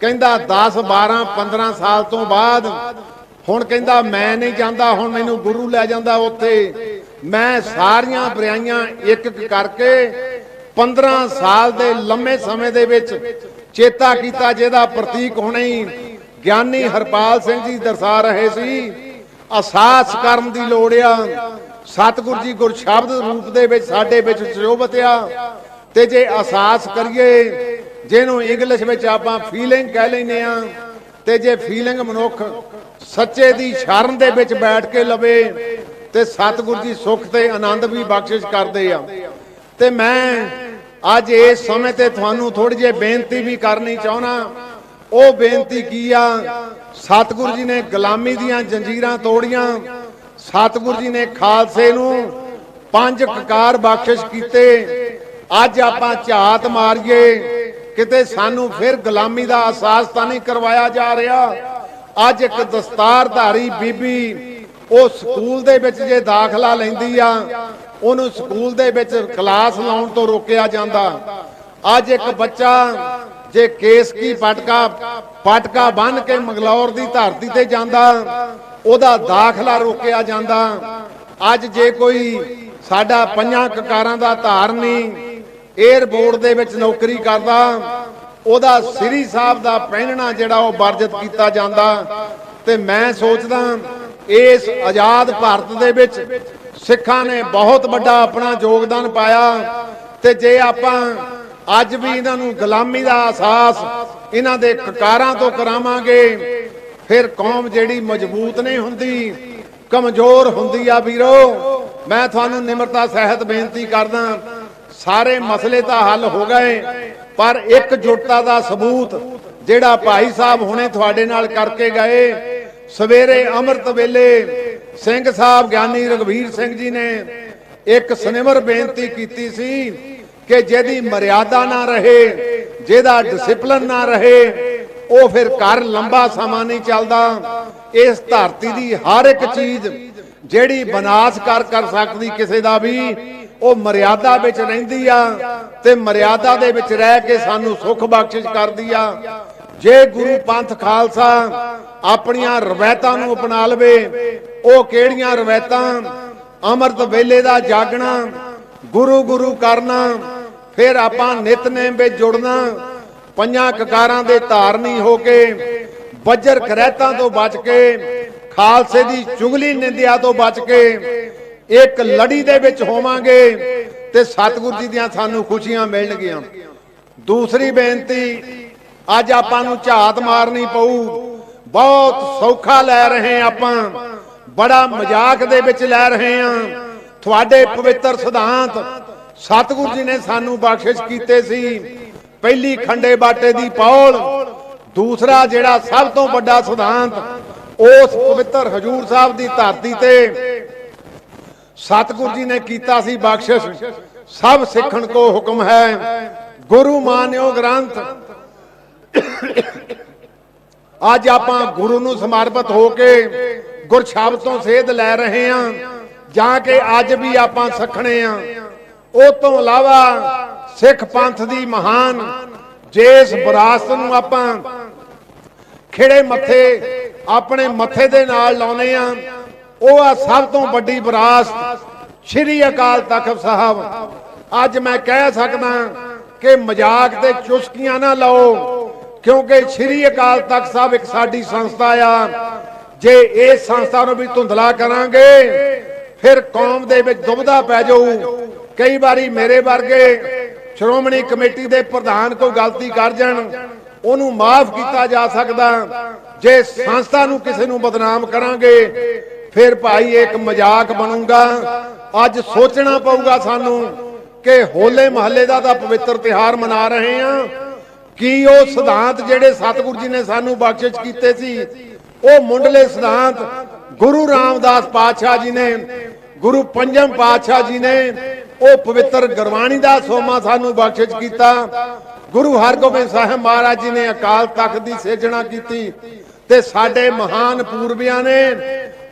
ਕਹਿੰਦਾ 10 12 15 ਸਾਲ ਤੋਂ ਬਾਅਦ ਹੁਣ ਕਹਿੰਦਾ ਮੈਂ ਨਹੀਂ ਜਾਂਦਾ, ਹੁਣ ਮੈਨੂੰ ਗੁਰੂ ਲੈ ਜਾਂਦਾ ਉੱਥੇ। ਮੈਂ ਸਾਰੀਆਂ ਬਰਿਆਈਆਂ ਇੱਕ ਇੱਕ ਕਰਕੇ 15 ਸਾਲ ਦੇ ਲੰਮੇ ਸਮੇਂ ਦੇ ਵਿੱਚ ਚੇਤਾ ਕੀਤਾ, ਜਿਹਦਾ ਪ੍ਰਤੀਕ ਹੁਣੇ ਹੀ ਗਿਆਨੀ ਹਰਪਾਲ ਸਿੰਘ ਜੀ ਦਰਸਾ ਰਹੇ ਸੀ। ਅਹਿਸਾਸ ਕਰਨ ਦੀ ਲੋੜ ਆ। ਸਤਿਗੁਰੂ ਜੀ ਗੁਰ ਸ਼ਬਦ ਰੂਪ ਦੇ ਵਿੱਚ ਸਾਡੇ ਵਿੱਚ ਸਰੋਵਤ ਆ, ਤੇ ਜੇ ਅਹਿਸਾਸ ਕਰੀਏ, ਜਿਹਨੂੰ ਇੰਗਲਿਸ਼ ਵਿੱਚ ਆਪਾਂ ਫੀਲਿੰਗ ਕਹਿ ਲੈਂਦੇ ਆ, ਤੇ ਜੇ ਫੀਲਿੰਗ ਮਨੁੱਖ ਸੱਚੇ ਦੀ ਸ਼ਰਨ ਦੇ ਵਿੱਚ ਬੈਠ ਕੇ ਲਵੇ ਤੇ ਸਤਿਗੁਰੂ ਜੀ ਸੁੱਖ ਤੇ ਆਨੰਦ ਵੀ ਬਖਸ਼ਿਸ਼ ਕਰਦੇ ਆ। ਤੇ ਮੈਂ ਅੱਜ ਇਸ ਸਮੇਂ ਤੇ ਤੁਹਾਨੂੰ ਥੋੜੀ ਜਿਹੀ ਬੇਨਤੀ ਵੀ ਕਰਨੀ ਚਾਹੁੰਦਾ। ਉਹ ਬੇਨਤੀ ਕੀ ਆ? ਸਤਿਗੁਰੂ ਜੀ ਨੇ ਗੁਲਾਮੀ ਦੀਆਂ ਜੰਜੀਰਾਂ ਤੋੜੀਆਂ, ਸਤਿਗੁਰੂ ਜੀ ਨੇ ਖਾਲਸੇ ਨੂੰ 5 ਕਕਾਰ ਬਖਸ਼ਿਸ਼ ਕੀਤੇ। ਅੱਜ ਆਪਾਂ ਝਾਤ ਮਾਰੀਏ ਕਿਤੇ ਸਾਨੂੰ ਫਿਰ ਗੁਲਾਮੀ ਦਾ ਅਹਿਸਾਸ ਤਾਂ ਨਹੀਂ ਕਰਵਾਇਆ ਜਾ ਰਿਹਾ। ਅੱਜ ਇੱਕ ਦਸਤਾਰਧਾਰੀ ਬੀਬੀ ਉਹ ਸਕੂਲ ਦੇ ਵਿੱਚ ਜੇ ਦਾਖਲਾ ਲੈਂਦੀ ਆ, ਉਹਨੂੰ ਸਕੂਲ ਦੇ ਵਿੱਚ ਕਲਾਸ ਲਾਉਣ ਤੋਂ ਰੋਕਿਆ ਜਾਂਦਾ। ਅੱਜ ਇੱਕ ਬੱਚਾ ਜੇ ਕੇਸਕੀ ਪਟਕਾ ਬੰਨ ਕੇ ਮੰਗਲੌਰ ਦੀ ਧਰਤੀ ਤੇ ਜਾਂਦਾ, ਉਹਦਾ ਦਾਖਲਾ ਰੋਕਿਆ ਜਾਂਦਾ। ਅੱਜ ਜੇ ਕੋਈ ਸਾਡਾ 5 ਕਕਾਰਾਂ ਦਾ ਧਾਰਨੀ 에ਅਰਪੋਰਟ ਦੇ ਵਿੱਚ ਨੌਕਰੀ ਕਰਦਾ, ਉਹਦਾ ਸ੍ਰੀ ਸਾਹਿਬ ਦਾ ਪਹਿਨਣਾ ਜਿਹੜਾ ਉਹ ਵਰਜਿਤ ਕੀਤਾ ਜਾਂਦਾ। ਤੇ ਮੈਂ ਸੋਚਦਾ ਇਸ ਆਜ਼ਾਦ ਭਾਰਤ ਦੇ ਵਿੱਚ ਸਿੱਖਾਂ ਨੇ ਬਹੁਤ ਵੱਡਾ ਆਪਣਾ ਯੋਗਦਾਨ ਪਾਇਆ। ਤੇ ਜੇ ਆਪਾਂ ਅੱਜ ਵੀ ਇਹਨਾਂ ਨੂੰ ਗੁਲਾਮੀ ਦਾ ਅਹਿਸਾਸ ਇਹਨਾਂ ਦੇ ਕਕਾਰਾਂ ਤੋਂ ਕਰਾਵਾਂਗੇ, ਫਿਰ ਕੌਮ ਜਿਹੜੀ ਮਜ਼ਬੂਤ ਨਹੀਂ ਹੁੰਦੀ। ਕਮਜ਼ੋਰ ਹੁੰਦੀ ਆ ਵੀਰੋ। ਮੈਂ ਤੁਹਾਨੂੰ ਨਿਮਰਤਾ ਸਹਿਤ ਬੇਨਤੀ ਕਰਦਾ, ਸਾਰੇ ਮਸਲੇ ਤਾਂ ਹੱਲ ਹੋ ਗਏ, ਪਰ ਇਕਜੁੱਟਤਾ ਦਾ ਸਬੂਤ ਜਿਹੜਾ ਭਾਈ ਸਾਹਿਬ ਹੁਣੇ ਤੁਹਾਡੇ ਨਾਲ ਕਰਕੇ ਗਏ, ਸਵੇਰੇ ਅੰਮ੍ਰਿਤ ਵੇਲੇ ਸਿੰਘ ਸਾਹਿਬ ਗਿਆਨੀ ਰਘਵੀਰ ਸਿੰਘ ਜੀ ਨੇ ਇੱਕ ਸਨਿਮਰ ਬੇਨਤੀ ਕੀਤੀ ਸੀ ਕਿ ਜਿਹਦੀ ਮਰਿਆਦਾ ਨਾ ਰਹੇ, ਜਿਹਦਾ ਡਿਸਪਲਿਨ ਨਾ ਰਹੇ, ਉਹ ਫਿਰ ਘਰ ਲੰਬਾ ਸਮਾਂ ਨਹੀਂ ਚੱਲਦਾ। ਇਸ ਧਰਤੀ ਦੀ ਹਰ ਇੱਕ ਚੀਜ਼ ਜਿਹੜੀ ਵਿਨਾਸ਼ ਕਰ ਸਕਦੀ ਕਿਸੇ ਦਾ ਵੀ, ਉਹ ਮਰਿਆਦਾ ਵਿੱਚ ਰਹਿੰਦੀ ਆ ਤੇ ਮਰਿਆਦਾ ਦੇ ਵਿੱਚ ਰਹਿ ਕੇ ਸਾਨੂੰ ਸੁੱਖ ਬਖਸ਼ਿਸ਼ ਕਰਦੀ ਆ। ਜੇ ਗੁਰੂ ਪੰਥ ਖਾਲਸਾ ਆਪਣੀਆਂ ਰਵਾਇਤਾਂ ਨੂੰ ਅਪਣਾ ਲਵੇ, ਉਹ ਕਿਹੜੀਆਂ ਰਵਾਇਤਾਂ? ਅੰਮ੍ਰਿਤ ਵੇਲੇ ਦਾ ਜਾਗਣਾ, ਗੁਰੂ ਗੁਰੂ ਕਰਨਾ, ਫਿਰ ਆਪਾਂ ਨਿਤਨੇਮ ਵਿੱਚ ਜੁੜਨਾ, ਪੰਜਾਂ ਕਕਾਰਾਂ ਦੇ ਧਾਰਨੀ ਹੋ ਕੇ, ਬੱਜਰ ਕਰੈਤਾਂ ਤੋਂ ਬਚ ਕੇ, ਖਾਲਸੇ ਦੀ ਚੁਗਲੀ ਨਿੰਦਿਆ ਤੋਂ ਬਚ ਕੇ ਇੱਕ ਲੜੀ ਦੇ ਵਿੱਚ ਹੋਵਾਂਗੇ ਤੇ ਸਤਿਗੁਰੂ ਜੀ ਦੀਆਂ ਸਾਨੂੰ ਖੁਸ਼ੀਆਂ ਮਿਲਣਗੀਆਂ। ਦੂਸਰੀ ਬੇਨਤੀ, ਅੱਜ ਆਪਾਂ ਨੂੰ ਝਾਤ ਮਾਰਨੀ ਪਊ। ਬਹੁਤ ਸੌਖਾ ਲੈ ਰਹੇ ਆਪਾਂ, ਬੜਾ ਮਜ਼ਾਕ ਦੇ ਵਿੱਚ ਲੈ ਰਹੇ ਆ। ਤੁਹਾਡੇ ਪਵਿੱਤਰ ਸਿਧਾਂਤ ਸਤਿਗੁਰੂ ਜੀ ਨੇ ਸਾਨੂੰ ਬਖਸ਼ਿਸ਼ ਕੀਤੇ ਸੀ। ਪਹਿਲੀ ਖੰਡੇ ਬਾਟੇ ਦੀ ਪੌਲ, ਦੂਸਰਾ ਜਿਹੜਾ ਸਭ ਤੋਂ ਵੱਡਾ ਸਿਧਾਂਤ ਉਸ ਪਵਿੱਤਰ ਹਜੂਰ ਸਾਹਿਬ ਦੀ ਧਰਤੀ ਤੇ ਸਤਿਗੁਰੂ ਜੀ ਨੇ ਕੀਤਾ ਸੀ ਬਖਸ਼ਿਸ਼। ਸਭ ਸਿੱਖਣ ਕੋ ਹੁਕਮ ਹੈ, ਗੁਰੂ ਮਾਨਿਓ ਗ੍ਰੰਥ। ਅੱਜ ਆਪਾਂ ਗੁਰੂ ਨੂੰ ਸਮਰਪਿਤ ਹੋ ਕੇ ਗੁਰਸ਼ਬਦ ਤੋਂ ਸੇਧ ਲੈ ਰਹੇ ਹਾਂ, ਜਾਂ ਕਿ ਅੱਜ ਵੀ ਆਪਾਂ ਸਿੱਖਣੇ ਆ। ਉਹ ਤੋਂ ਇਲਾਵਾ ਸਿੱਖ ਪੰਥ ਦੀ ਮਹਾਨ ਜਿਸ ਵਿਰਾਸਤ ਨੂੰ ਆਪਾਂ ਖਿੜੇ ਮੱਥੇ ਆਪਣੇ ਮੱਥੇ ਦੇ ਨਾਲ ਲਾਉਨੇ ਆ, ਉਹ ਆ ਸਭ ਤੋਂ ਵੱਡੀ ਵਿਰਾਸਤ ਸ੍ਰੀ ਅਕਾਲ ਤਖਤ ਸਾਹਿਬ। ਅੱਜ ਮੈਂ ਕਹਿ ਸਕਦਾ ਕਿ ਮਜ਼ਾਕ ਤੇ ਚੁਸਕੀਆਂ ਨਾ ਲਾਓ, ਕਿਉਂਕਿ ਸ੍ਰੀ ਅਕਾਲ ਤਖਤ ਸਾਹਿਬ ਇੱਕ ਸਾਡੀ ਸੰਸਥਾ ਆ। ਜੇ ਇਸ ਸੰਸਥਾ ਨੂੰ ਵੀ ਧੁੰਦਲਾ ਕਰਾਂਗੇ ਫਿਰ ਕੌਮ ਦੇ ਵਿੱਚ ਦੁਬਦਾ ਪੈ ਜਾਊ। ਕਈ ਵਾਰੀ ਮੇਰੇ ਵਰਗੇ ਸ਼੍ਰੋਮਣੀ ਕਮੇਟੀ ਦੇ ਪ੍ਰਧਾਨ ਕੋਈ ਗਲਤੀ ਕਰ ਜਾਣ, ਉਹਨੂੰ ਮਾਫ ਕੀਤਾ ਜਾ ਸਕਦਾ। ਜੇ ਸੰਸਥਾ ਨੂੰ ਕਿਸੇ ਨੂੰ ਬਦਨਾਮ ਕਰਾਂਗੇ ਫਿਰ ਭਾਈ ਇੱਕ ਮਜ਼ਾਕ ਬਣੂਗਾ। ਅੱਜ ਸੋਚਣਾ ਪਊਗਾ ਸਾਨੂੰ ਕਿ ਹੋਲੇ ਮਹੱਲੇ ਦਾ ਤਾਂ ਪਵਿੱਤਰ ਤਿਉਹਾਰ ਮਨਾ ਰਹੇ ਆ, ਕੀ ਉਹ ਸਿਧਾਂਤ ਜਿਹੜੇ ਸਤਿਗੁਰੂ ਜੀ ਨੇ ਸਾਨੂੰ ਬਖਸ਼ਿਸ਼ ਕੀਤੇ ਸੀ, ਉਹ ਮੁੱਢਲੇ ਸਿਧਾਂਤ ਗੁਰੂ ਰਾਮਦਾਸ ਪਾਤਸ਼ਾਹ ਜੀ ਨੇ, ਗੁਰੂ ਪੰਜਮ ਪਾਤਸ਼ਾਹ ਜੀ ਨੇ ਉਹ ਪਵਿੱਤਰ ਗੁਰਬਾਣੀ ਦਾ ਸੋਮਾ ਸਾਨੂੰ ਬਖਸ਼ਿਸ਼ ਕੀਤਾ। ਗੁਰੂ ਹਰਗੋਬਿੰਦ ਸਾਹਿਬ ਮਹਾਰਾਜ ਜੀ ਨੇ ਅਕਾਲ ਤਖਤ ਦੀ ਸਿਰਜਣਾ ਕੀਤੀ ਤੇ ਸਾਡੇ ਮਹਾਨ ਪੂਰਬੀਆਂ ਨੇ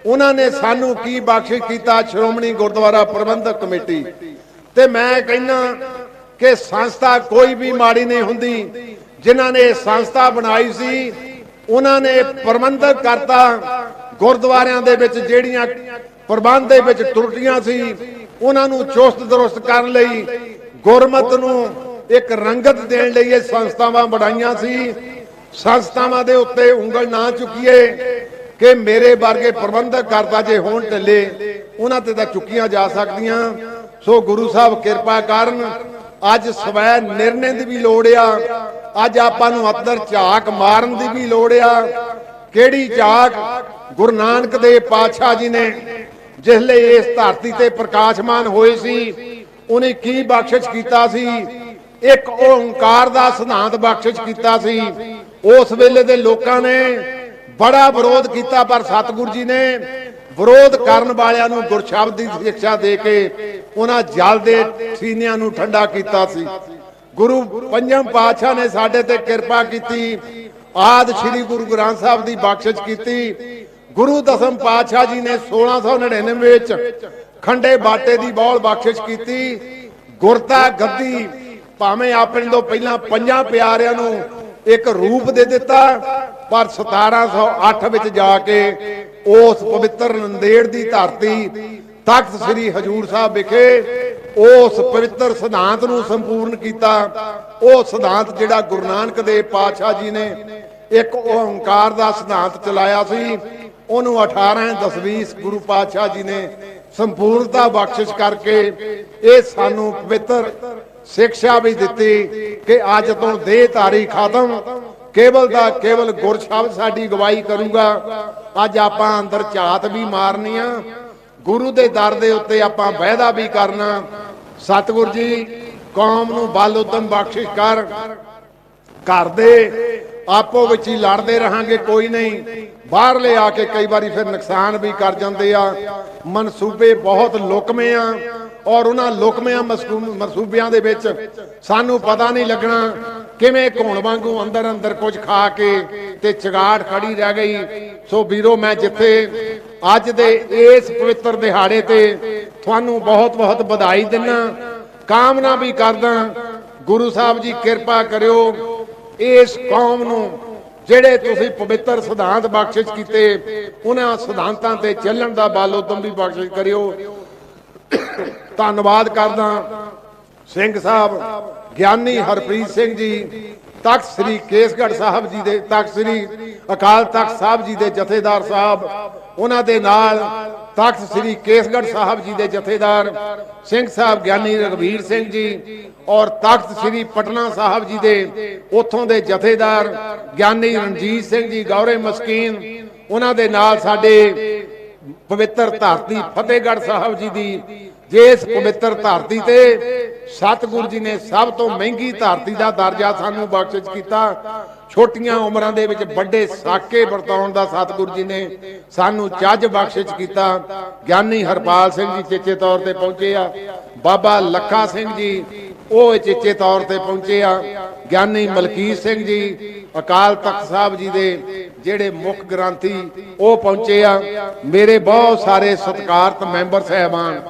ਉਹਨਾਂ ਨੇ ਸਾਨੂੰ ਕੀ ਬਖਸ਼ਿਸ਼ ਕੀਤਾ? ਸ਼੍ਰੋਮਣੀ ਗੁਰਦੁਆਰਾ ਪ੍ਰਬੰਧਕ ਕਮੇਟੀ। ਤੇ ਮੈਂ ਕਹਿੰਦਾ ਕਿ ਸੰਸਥਾ ਕੋਈ ਵੀ ਮਾੜੀ ਨਹੀਂ ਹੁੰਦੀ। ਜਿਨ੍ਹਾਂ ਨੇ ਸੰਸਥਾ ਬਣਾਈ ਸੀ ਉਹਨਾਂ ਨੇ ਪ੍ਰਬੰਧਕ ਕਰਤਾ, ਗੁਰਦੁਆਰਿਆਂ ਦੇ ਵਿੱਚ ਜਿਹੜੀਆਂ ਪ੍ਰਬੰਧ ਦੇ ਵਿੱਚ ਤਰੁੱਟੀਆਂ ਸੀ ਉਹਨਾਂ ਨੂੰ ਚੁਸਤ ਦਰੁਸਤ ਕਰਨ ਲਈ, ਗੁਰਮਤ ਨੂੰ ਇੱਕ ਰੰਗਤ ਦੇਣ ਲਈ ਇਹ ਸੰਸਥਾਵਾਂ ਬਣਾਈਆਂ ਸੀ। ਸੰਸਥਾਵਾਂ ਦੇ ਉੱਤੇ ਉਂਗਲ ਨਾ ਚੁੱਕੀਏ ਕਿ ਮੇਰੇ ਵਰਗੇ ਪ੍ਰਬੰਧਕ ਕਰਤਾ ਜੇ ਹੋਣ ਢਿੱਲੇ, ਉਹਨਾਂ ਤੇ ਤਾਂ ਚੁੱਕੀਆਂ ਜਾ ਸਕਦੀਆਂ। ਸੋ ਗੁਰੂ ਸਾਹਿਬ ਕਿਰਪਾ ਕਰਨ, ਅੱਜ ਸਵੈ ਨਿਰਣੇ ਦੀ ਵੀ ਲੋੜ ਆ। ਅੱਜ ਆਪਾਂ ਨੂੰ ਅੰਦਰ ਝਾਕ ਮਾਰਨ ਦੀ ਵੀ ਲੋੜ ਆ। ਕਿਹੜੀ ਝਾਕ? ਗੁਰੂ ਨਾਨਕ ਦੇਵ ਪਾਤਸ਼ਾਹ ਜੀ ਨੇ ਜਿਸ ਲਈ ਇਸ ਧਰਤੀ ਤੇ ਪ੍ਰਕਾਸ਼ਮਾਨ ਹੋਏ ਸੀ, ਉਹਨੇ ਕੀ ਬਖਸ਼ਿਸ਼ ਕੀਤਾ ਸੀ? ਇੱਕ ਓੰਕਾਰ ਦਾ ਸਿਧਾਂਤ ਬਖਸ਼ਿਸ਼ ਕੀਤਾ ਸੀ। ਉਸ ਵੇਲੇ ਦੇ ਲੋਕਾਂ ਨੇ ਬੜਾ ਵਿਰੋਧ ਕੀਤਾ, ਪਰ ਸਤਿਗੁਰੂ ਜੀ ਨੇ ਵਿਰੋਧ ਕਰਨ ਵਾਲਿਆਂ ਨੂੰ ਗੁਰਸ਼ਬਦ ਦੀ ਸਿੱਖਿਆ ਦੇ ਕੇ ਉਹਨਾਂ ਜਲ ਦੇ ਸੀਨਿਆਂ ਨੂੰ ਠੰਡਾ ਕੀਤਾ ਸੀ। ਗੁਰੂ ਪੰਜਮ ਪਾਤਸ਼ਾਹ ਨੇ ਸਾਡੇ ਤੇ ਕਿਰਪਾ ਕੀਤੀ, ਆਦਿ ਸ੍ਰੀ ਗੁਰੂ ਗ੍ਰੰਥ ਸਾਹਿਬ ਦੀ ਬਖਸ਼ਿਸ਼ ਕੀਤੀ। ਗੁਰੂ ਦਸਮ ਪਾਤਸ਼ਾਹ ਜੀ ਨੇ 1699 ਵਿੱਚ ਖੰਡੇ ਬਾਟੇ ਦੀ ਬੌਲ ਬਖਸ਼ਿਸ਼ ਕੀਤੀ। ਗੁਰਤਾ ਗੱਦੀ ਭਾਵੇਂ ਆਪਣੇ ਤੋਂ ਪਹਿਲਾਂ ਪੰਜਾਂ ਪਿਆਰਿਆਂ ਨੂੰ ਇੱਕ ਰੂਪ ਦੇ ਦਿੱਤਾ, ਪਰ 1708 ਵਿੱਚ ਜਾ ਕੇ ਉਸ ਪਵਿੱਤਰ ਨੰਦੇੜ ਦੀ ਧਰਤੀ ਤਖਤ ਸ੍ਰੀ ਹਜੂਰ ਸਾਹਿਬ ਵਿਖੇ ਉਸ ਪਵਿੱਤਰ ਸਿਧਾਂਤ ਨੂੰ ਸੰਪੂਰਨ ਕੀਤਾ। ਉਹ ਸਿਧਾਂਤ ਜਿਹੜਾ ਗੁਰੂ ਨਾਨਕ ਦੇਵ ਪਾਤਸ਼ਾਹ ਜੀ ਨੇ ਇੱਕ ਓੰਕਾਰ ਦਾ ਸਿਧਾਂਤ ਚਲਾਇਆ ਸੀ, ਉਹਨੂੰ 1810 ਗੁਰੂ ਪਾਤਸ਼ਾਹ ਜੀ ਨੇ ਸੰਪੂਰਨਤਾ ਬਖਸ਼ਿਸ਼ ਕਰਕੇ ਇਹ ਸਾਨੂੰ ਪਵਿੱਤਰ ਸਿੱਖਿਆ ਵੀ ਦਿੱਤੀ ਕਿ ਅੱਜ ਤੋਂ ਦੇਹਧਾਰੀ ਖਤਮ, ਕੇਵਲ ਦਾ ਕੇਵਲ ਗੁਰ ਸ਼ਬਦ ਸਾਡੀ ਗਵਾਹੀ ਕਰੂਗਾ। ਅੱਜ ਆਪਾਂ ਅੰਦਰ ਝਾਤ ਵੀ ਮਾਰਨੀ ਆ, ਗੁਰੂ ਦੇ ਦਰ ਦੇ ਉੱਤੇ ਆਪਾਂ ਵਾਅਦਾ ਵੀ ਕਰਨਾ। ਸਤਿਗੁਰ ਜੀ ਕੌਮ ਨੂੰ ਬਲ ਉਦਮ ਬਖਸ਼ਿਸ਼ ਕਰ। ਘਰ ਦੇ ਆਪੋ ਵਿੱਚ ਹੀ ਲੜਦੇ ਰਹਾਂਗੇ ਕੋਈ ਨਹੀਂ, ਬਾਹਰਲੇ ਆ ਕੇ ਕਈ ਵਾਰੀ ਫਿਰ ਨੁਕਸਾਨ ਵੀ ਕਰ ਜਾਂਦੇ ਆ। ਮਨਸੂਬੇ ਬਹੁਤ ਲੁਕਵੇਂ ਆ ਔਰ ਉਹਨਾਂ ਲੁਕਮਿਆਂ ਮਨਸੂਬਿਆਂ ਦੇ ਵਿੱਚ ਸਾਨੂੰ ਪਤਾ ਨਹੀਂ ਲੱਗਣਾ ਕਿਵੇਂ ਘੋਣ ਵਾਂਗੂ ਅੰਦਰ ਅੰਦਰ ਕੁਝ ਖਾ ਕੇ ਤੇ ਚਗਾੜ ਖੜੀ ਰਹਿ ਗਈ। ਸੋ ਵੀਰੋ, ਮੈਂ ਜਿੱਥੇ ਅੱਜ ਦੇ ਇਸ ਪਵਿੱਤਰ ਦਿਹਾੜੇ ਤੇ ਤੁਹਾਨੂੰ ਬਹੁਤ ਬਹੁਤ ਵਧਾਈ ਦਿੰਦਾ, ਕਾਮਨਾ ਵੀ ਕਰਦਾ ਗੁਰੂ ਸਾਹਿਬ ਜੀ ਕਿਰਪਾ ਕਰਿਓ ਇਸ ਕੌਮ ਨੂੰ ਜਿਹੜੇ ਤੁਸੀਂ ਪਵਿੱਤਰ ਸਿਧਾਂਤ ਬਖਸ਼ਿਸ਼ ਕੀਤੇ ਉਹਨਾਂ ਸਿਧਾਂਤਾਂ ਤੇ ਚੱਲਣ ਦਾ ਬਲ ਉਦਮ ਵੀ ਬਖਸ਼ਿਸ਼ ਕਰਿਓ। ਧੰਨਵਾਦ ਕਰਦਾ ਸਿੰਘ ਸਾਹਿਬ ਗਿਆਨੀ ਹਰਪ੍ਰੀਤ ਸਿੰਘ ਜੀ, ਤਖਤ ਸ੍ਰੀ ਕੇਸਗੜ੍ਹ ਸਾਹਿਬ ਜੀ ਦੇ, ਤਖਤ ਸ੍ਰੀ ਅਕਾਲ ਤਖਤ ਸਾਹਿਬ ਜੀ ਦੇ ਜਥੇਦਾਰ ਸਾਹਿਬ, ਉਹਨਾਂ ਦੇ ਨਾਲ ਤਖਤ ਸ੍ਰੀ ਕੇਸਗੜ੍ਹ ਸਾਹਿਬ ਜੀ ਦੇ ਜਥੇਦਾਰ ਸਿੰਘ ਸਾਹਿਬ ਗਿਆਨੀ ਰਘਵੀਰ ਸਿੰਘ ਜੀ ਔਰ ਤਖਤ ਸ੍ਰੀ ਪਟਨਾ ਸਾਹਿਬ ਜੀ ਦੇ ਉੱਥੋਂ ਦੇ ਜਥੇਦਾਰ ਗਿਆਨੀ ਰਣਜੀਤ ਸਿੰਘ ਜੀ ਗੌਰੇ ਮਸਕੀਨ, ਉਹਨਾਂ ਦੇ ਨਾਲ ਸਾਡੇ ਪਵਿੱਤਰ ਧਰਤੀ ਫਤਿਹਗੜ੍ਹ ਸਾਹਿਬ ਜੀ ਦੀ, ਜਿਸ ਪਵਿੱਤਰ ਧਰਤੀ ਤੇ ਸਤਿਗੁਰੂ ਜੀ ਨੇ ਸਭ ਤੋਂ ਮਹਿੰਗੀ ਧਰਤੀ ਦਾ ਦਰਜਾ ਸਾਨੂੰ ਬਖਸ਼ਿਸ਼ ਕੀਤਾ। ਛੋਟੀਆਂ ਉਮਰਾਂ ਦੇ ਵਿੱਚ ਵੱਡੇ ਸਾਕੇ ਵਰਤਾਉਣ ਦਾ ਸਤਿਗੁਰੂ ਜੀ ਨੇ ਸਾਨੂੰ ਚੱਜ ਬਖਸ਼ਿਸ਼ ਕੀਤਾ। ਗਿਆਨੀ ਹਰਪਾਲ ਸਿੰਘ ਜੀ ਚੇਚੇ ਤੌਰ ਤੇ ਪਹੁੰਚੇ ਆ, ਬਾਬਾ ਲੱਖਾ ਸਿੰਘ ਜੀ ਉਹ ਚੇਚੇ ਤੌਰ ਤੇ ਪਹੁੰਚੇ ਆ, ਗਿਆਨੀ ਮਲਕੀਤ ਸਿੰਘ ਜੀ ਅਕਾਲ ਤਖਤ ਸਾਹਿਬ ਜੀ ਦੇ ਜਿਹੜੇ ਮੁੱਖ ਗ੍ਰੰਥੀ ਉਹ ਪਹੁੰਚੇ ਆ। ਮੇਰੇ ਬਹੁਤ ਸਾਰੇ ਸਤਿਕਾਰਤ ਮੈਂਬਰ ਸਹਿਬਾਨ,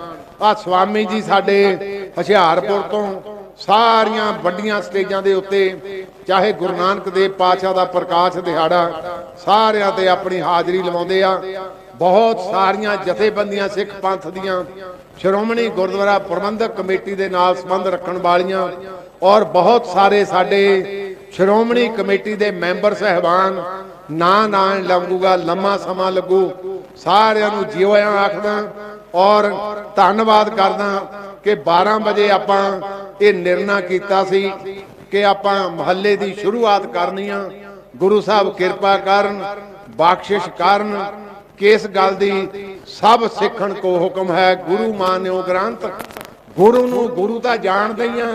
ਆ ਸਵਾਮੀ ਜੀ ਸਾਡੇ ਹੁਸ਼ਿਆਰਪੁਰ ਤੋਂ ਸਾਰੀਆਂ ਵੱਡੀਆਂ ਸਟੇਜਾਂ ਦੇ ਉੱਤੇ, ਚਾਹੇ ਗੁਰੂ ਨਾਨਕ ਦੇਵ ਪਾਤਸ਼ਾਹ ਦਾ ਪ੍ਰਕਾਸ਼ ਦਿਹਾੜਾ, ਸਾਰਿਆਂ ਤੇ ਆਪਣੀ ਹਾਜ਼ਰੀ ਲਵਾਉਂਦੇ ਆ। ਬਹੁਤ ਸਾਰੀਆਂ ਜਥੇਬੰਦੀਆਂ ਸਿੱਖ ਪੰਥ ਦੀਆਂ, ਸ਼੍ਰੋਮਣੀ ਗੁਰਦੁਆਰਾ ਪ੍ਰਬੰਧਕ ਕਮੇਟੀ ਦੇ ਨਾਲ ਸੰਬੰਧ ਰੱਖਣ ਵਾਲੀਆਂ ਔਰ ਬਹੁਤ ਸਾਰੇ ਸਾਡੇ ਸ਼੍ਰੋਮਣੀ ਕਮੇਟੀ ਦੇ ਮੈਂਬਰ ਸਹਿਬਾਨ, ਨਾ ਲੱਗੂਗਾ, ਲੰਮਾ ਸਮਾਂ ਲੱਗੂ। ਸਾਰਿਆਂ ਨੂੰ ਜਿਉਆਂ ਆਖਦਾ ਔਰ ਧੰਨਵਾਦ ਕਰਦਾ ਕਿ 12 ਵਜੇ ਆਪਾਂ ਇਹ ਨਿਰਣਾ ਕੀਤਾ ਸੀ ਕਿ ਆਪਾਂ ਮਹੱਲੇ ਦੀ ਸ਼ੁਰੂਆਤ ਕਰਨੀ ਆ। ਗੁਰੂ ਸਾਹਿਬ ਕਿਰਪਾ ਕਰਨ, ਬਖਸ਼ਿਸ਼ ਕਰਨ। ਕਿਸ ਗੱਲ ਦੀ ਸਭ ਸਿੱਖਣ ਕੋ ਹੁਕਮ ਹੈ, ਗੁਰੂ ਮਾਨਿਓ ਗ੍ਰੰਥ। ਗੁਰੂ ਨੂੰ ਗੁਰੂ ਤਾਂ ਜਾਣਦੇ ਹੀ ਆ,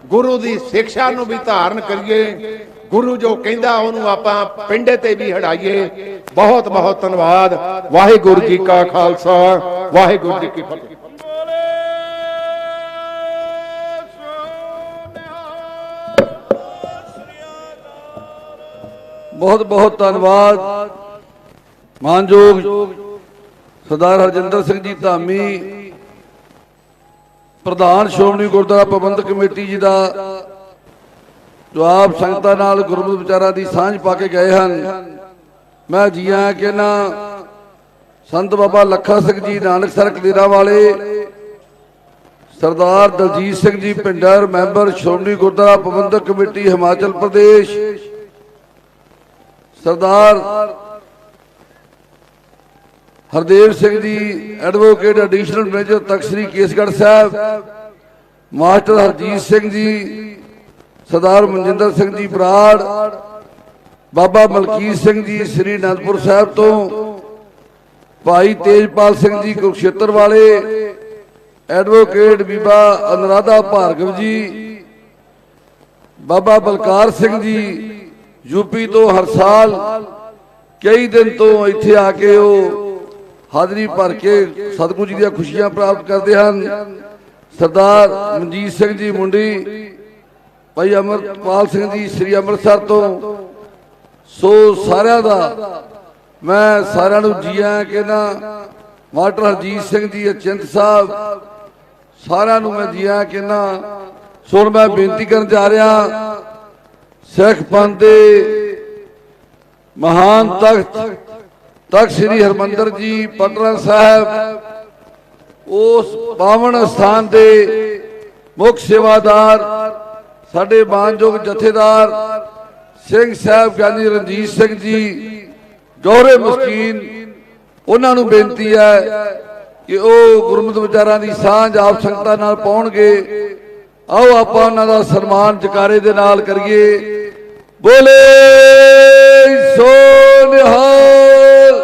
ਗੁਰੂ ਦੀ ਸਿੱਖਿਆ ਨੂੰ ਵੀ ਧਾਰਨ ਕਰੀਏ। ਗੁਰੂ ਜੋ ਕਹਿੰਦਾ ਉਹਨੂੰ ਆਪਾਂ ਪਿੰਡੇ ਤੇ ਵੀ ਹੜਾਈਏ। ਬਹੁਤ ਬਹੁਤ ਧੰਨਵਾਦ। ਵਾਹਿਗੁਰੂ ਜੀ ਕਾ ਖਾਲਸਾ, ਵਾਹਿਗੁਰੂ ਜੀ ਕੀ ਫਤਿਹ। ਬਹੁਤ ਬਹੁਤ ਧੰਨਵਾਦ ਮਾਨਯੋਗ ਸਰਦਾਰ ਹਰਜਿੰਦਰ ਸਿੰਘ ਜੀ ਧਾਮੀ, ਪ੍ਰਧਾਨ ਸ਼੍ਰੋਮਣੀ ਗੁਰਦੁਆਰਾ ਪ੍ਰਬੰਧਕ ਕਮੇਟੀ ਜੀ ਦਾ, ਜੋ ਆਪ ਸੰਗਤਾਂ ਨਾਲ ਗੁਰਮਤਿ ਵਿਚਾਰਾਂ ਦੀ ਸਾਂਝ ਪਾ ਕੇ ਗਏ ਹਨ। ਮੈਂ ਜੀ ਆਇਆਂ ਕਹਿੰਦਾ ਸੰਤ ਬਾਬਾ ਲੱਖਾ ਸਿੰਘ ਜੀ ਨਾਨਕਸਰ ਕਲੇਰਾ ਵਾਲੇ, ਸਰਦਾਰ ਦਲਜੀਤ ਸਿੰਘ ਜੀ ਪਿੰਡਰ, ਮੈਂਬਰ ਸ਼੍ਰੋਮਣੀ ਗੁਰਦੁਆਰਾ ਪ੍ਰਬੰਧਕ ਕਮੇਟੀ ਹਿਮਾਚਲ ਪ੍ਰਦੇਸ਼, ਸਰਦਾਰ Hardev Singh ji advocate additional manager Takht Sri Kesgarh Sahib, master Harjeet Singh ji, ਸਰਦਾਰ ਮਨਜਿੰਦਰ ਸਿੰਘ ਜੀ ਬਰਾੜ, ਬਾਬਾ ਮਲਕੀਤ ਸਿੰਘ ਜੀ ਸ੍ਰੀ ਅਨੰਦਪੁਰ ਸਾਹਿਬ ਤੋਂ, ਭਾਈ ਤੇਜਪਾਲ ਸਿੰਘ ਜੀ ਕੁਰੂਕਸ਼ੇਤਰ ਵਾਲੇ, ਐਡਵੋਕੇਟ ਬੀਬਾ ਅਨੁਰਾਧਾ ਭਾਰਗਵ ਜੀ, ਬਾਬਾ ਬਲਕਾਰ ਸਿੰਘ ਜੀ ਯੂਪੀ ਤੋਂ ਹਰ ਸਾਲ ਕਈ ਦਿਨ ਤੋਂ ਇੱਥੇ ਆ ਕੇ ਉਹ ਹਾਜ਼ਰੀ ਭਰ ਕੇ ਸਤਿਗੁਰੂ ਜੀ ਦੀਆਂ ਖੁਸ਼ੀਆਂ ਪ੍ਰਾਪਤ ਕਰਦੇ ਹਨ। ਸਰਦਾਰ ਮਨਜੀਤ ਸਿੰਘ ਜੀ ਮੁੰਡੀ, ਭਾਈ ਅਮਰਪਾਲ ਸਿੰਘ ਜੀ ਸ੍ਰੀ ਅੰਮ੍ਰਿਤਸਰ ਤੋਂ। ਸੋ ਸਾਰਿਆਂ ਦਾ ਮੈਂ ਸਾਰਿਆਂ ਨੂੰ ਜੀ ਆਇਆਂ ਕਹਿੰਦਾ। ਮਾਸਟਰ ਹਰਜੀਤ ਸਿੰਘ ਜੀ ਅਚਿੰਤ ਸਾਹਿਬ, ਸਾਰਿਆਂ ਨੂੰ ਮੈਂ ਜੀ ਆਇਆਂ ਕਹਿੰਦਾ। ਸੋ ਮੈਂ ਬੇਨਤੀ ਕਰਨ ਜਾ ਰਿਹਾ, ਸਿੱਖ ਪੰਥ ਦੇ ਮਹਾਨ ਤਖਤ ਸ੍ਰੀ ਹਰਮੰਦਰ ਜੀ ਪਟਨਾ ਸਾਹਿਬ, ਉਸ ਪਾਵਨ ਸਥਾਨ ਦੇ ਮੁੱਖ ਸੇਵਾਦਾਰ ਸਾਡੇ ਮਾਨਯੋਗ ਜਥੇਦਾਰ ਸਿੰਘ ਸਾਹਿਬ ਗਿਆਨੀ ਰਣਜੀਤ ਸਿੰਘ ਜੀ ਗੌਰੇ ਮਸਕੀਨ, ਉਹਨਾਂ ਨੂੰ ਬੇਨਤੀ ਹੈ ਕਿ ਉਹ ਗੁਰਮਤਿ ਵਿਚਾਰਾਂ ਦੀ ਸਾਂਝ ਆਪ ਸੰਗਤਾਂ ਨਾਲ ਪਾਉਣਗੇ। ਆਓ ਆਪਾਂ ਉਹਨਾਂ ਦਾ ਸਨਮਾਨ ਜਕਾਰੇ ਦੇ ਨਾਲ ਕਰੀਏ। बोले सो निहाल।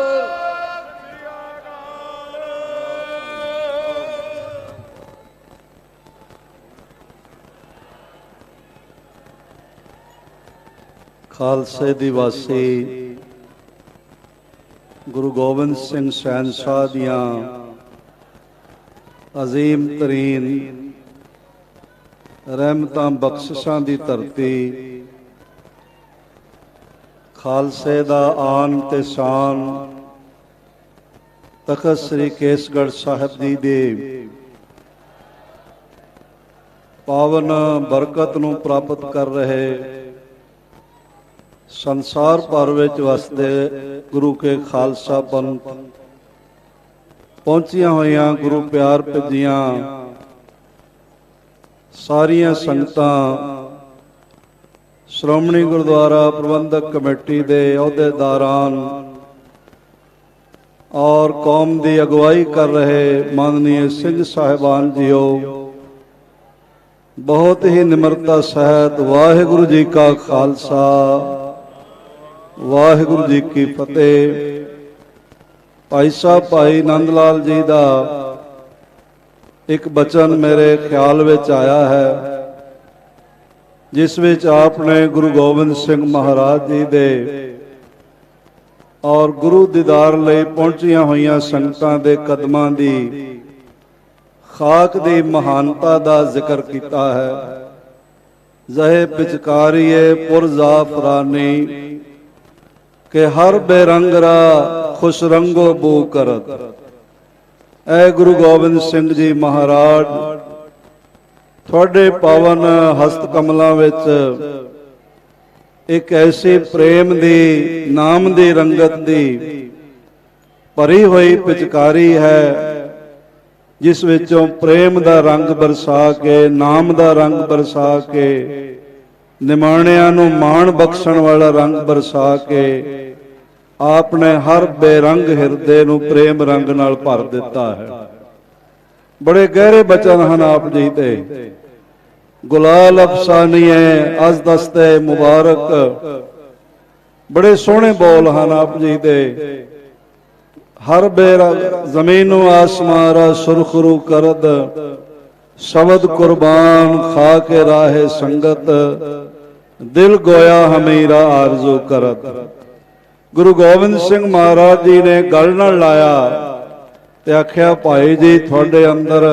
खालसे दी वासी गुरु गोबिंद सिंह शहनशाह दियां अजीम तरीन रहमतां बख्शिशां दी धरती, खालसे दा आन ते शान तखत श्री केसगढ़ साहिब जी दे पावन बरकत नूं प्राप्त कर रहे संसार भर विच वसदे गुरु के खालसा पंथ, पहुंचिया होइयां गुरु प्यार भजियां सारियां संगतां, श्रोमणी गुरुद्वारा प्रबंधक कमेटी दे अहुदेदारान और कौम की अगवाई कर रहे माननीय सिंह साहिबान जीओ, बहुत ही निमरता सहित वाहिगुरु जी का खालसा वाहिगुरु जी की फतेह। भाई साहब भाई नंद लाल जी का एक बचन मेरे ख्याल विच आया है, जिस विच आपने गुरु गोबिंद सिंह महाराज जी दे और गुरु दीदार लई पहुंचिया हुई संगतां दे कदमां दी खाक दी महानता दा जिक्र किया है। जहे पिचकारीए पुरजाफरानी के हर बेरंगरा खुश रंगो बू करत। ऐ गुरु गोबिंद सिंह जी महाराज, थोड़े पावन हस्त कमलों विच एक ऐसी प्रेम दी नाम दी रंगत दी भरी हुई पिचकारी है, जिस विचों प्रेम दा रंग बरसा के नाम दा रंग बरसा के निमाणियां नूं माण बख्शण वाला रंग बरसा के आपने हर बेरंग हिरदे नूं प्रेम रंग नाल भर दिता है। बड़े गहरे बचन हैं आप जी दे, गुलाल अफसानीए अज दस्ते मुबारक, बड़े सोहने बोल हैं आप जी दे। हर बेरंग जमीनों आसमारा सुरखरू करद, शब्द कुर्बान खा के राहे संगत, दिल गोया हमीरा आरजू करद। गुरु गोबिंद सिंह महाराज जी ने गल नाल लाया ते आख्या, भाई जी थोड़े अंदर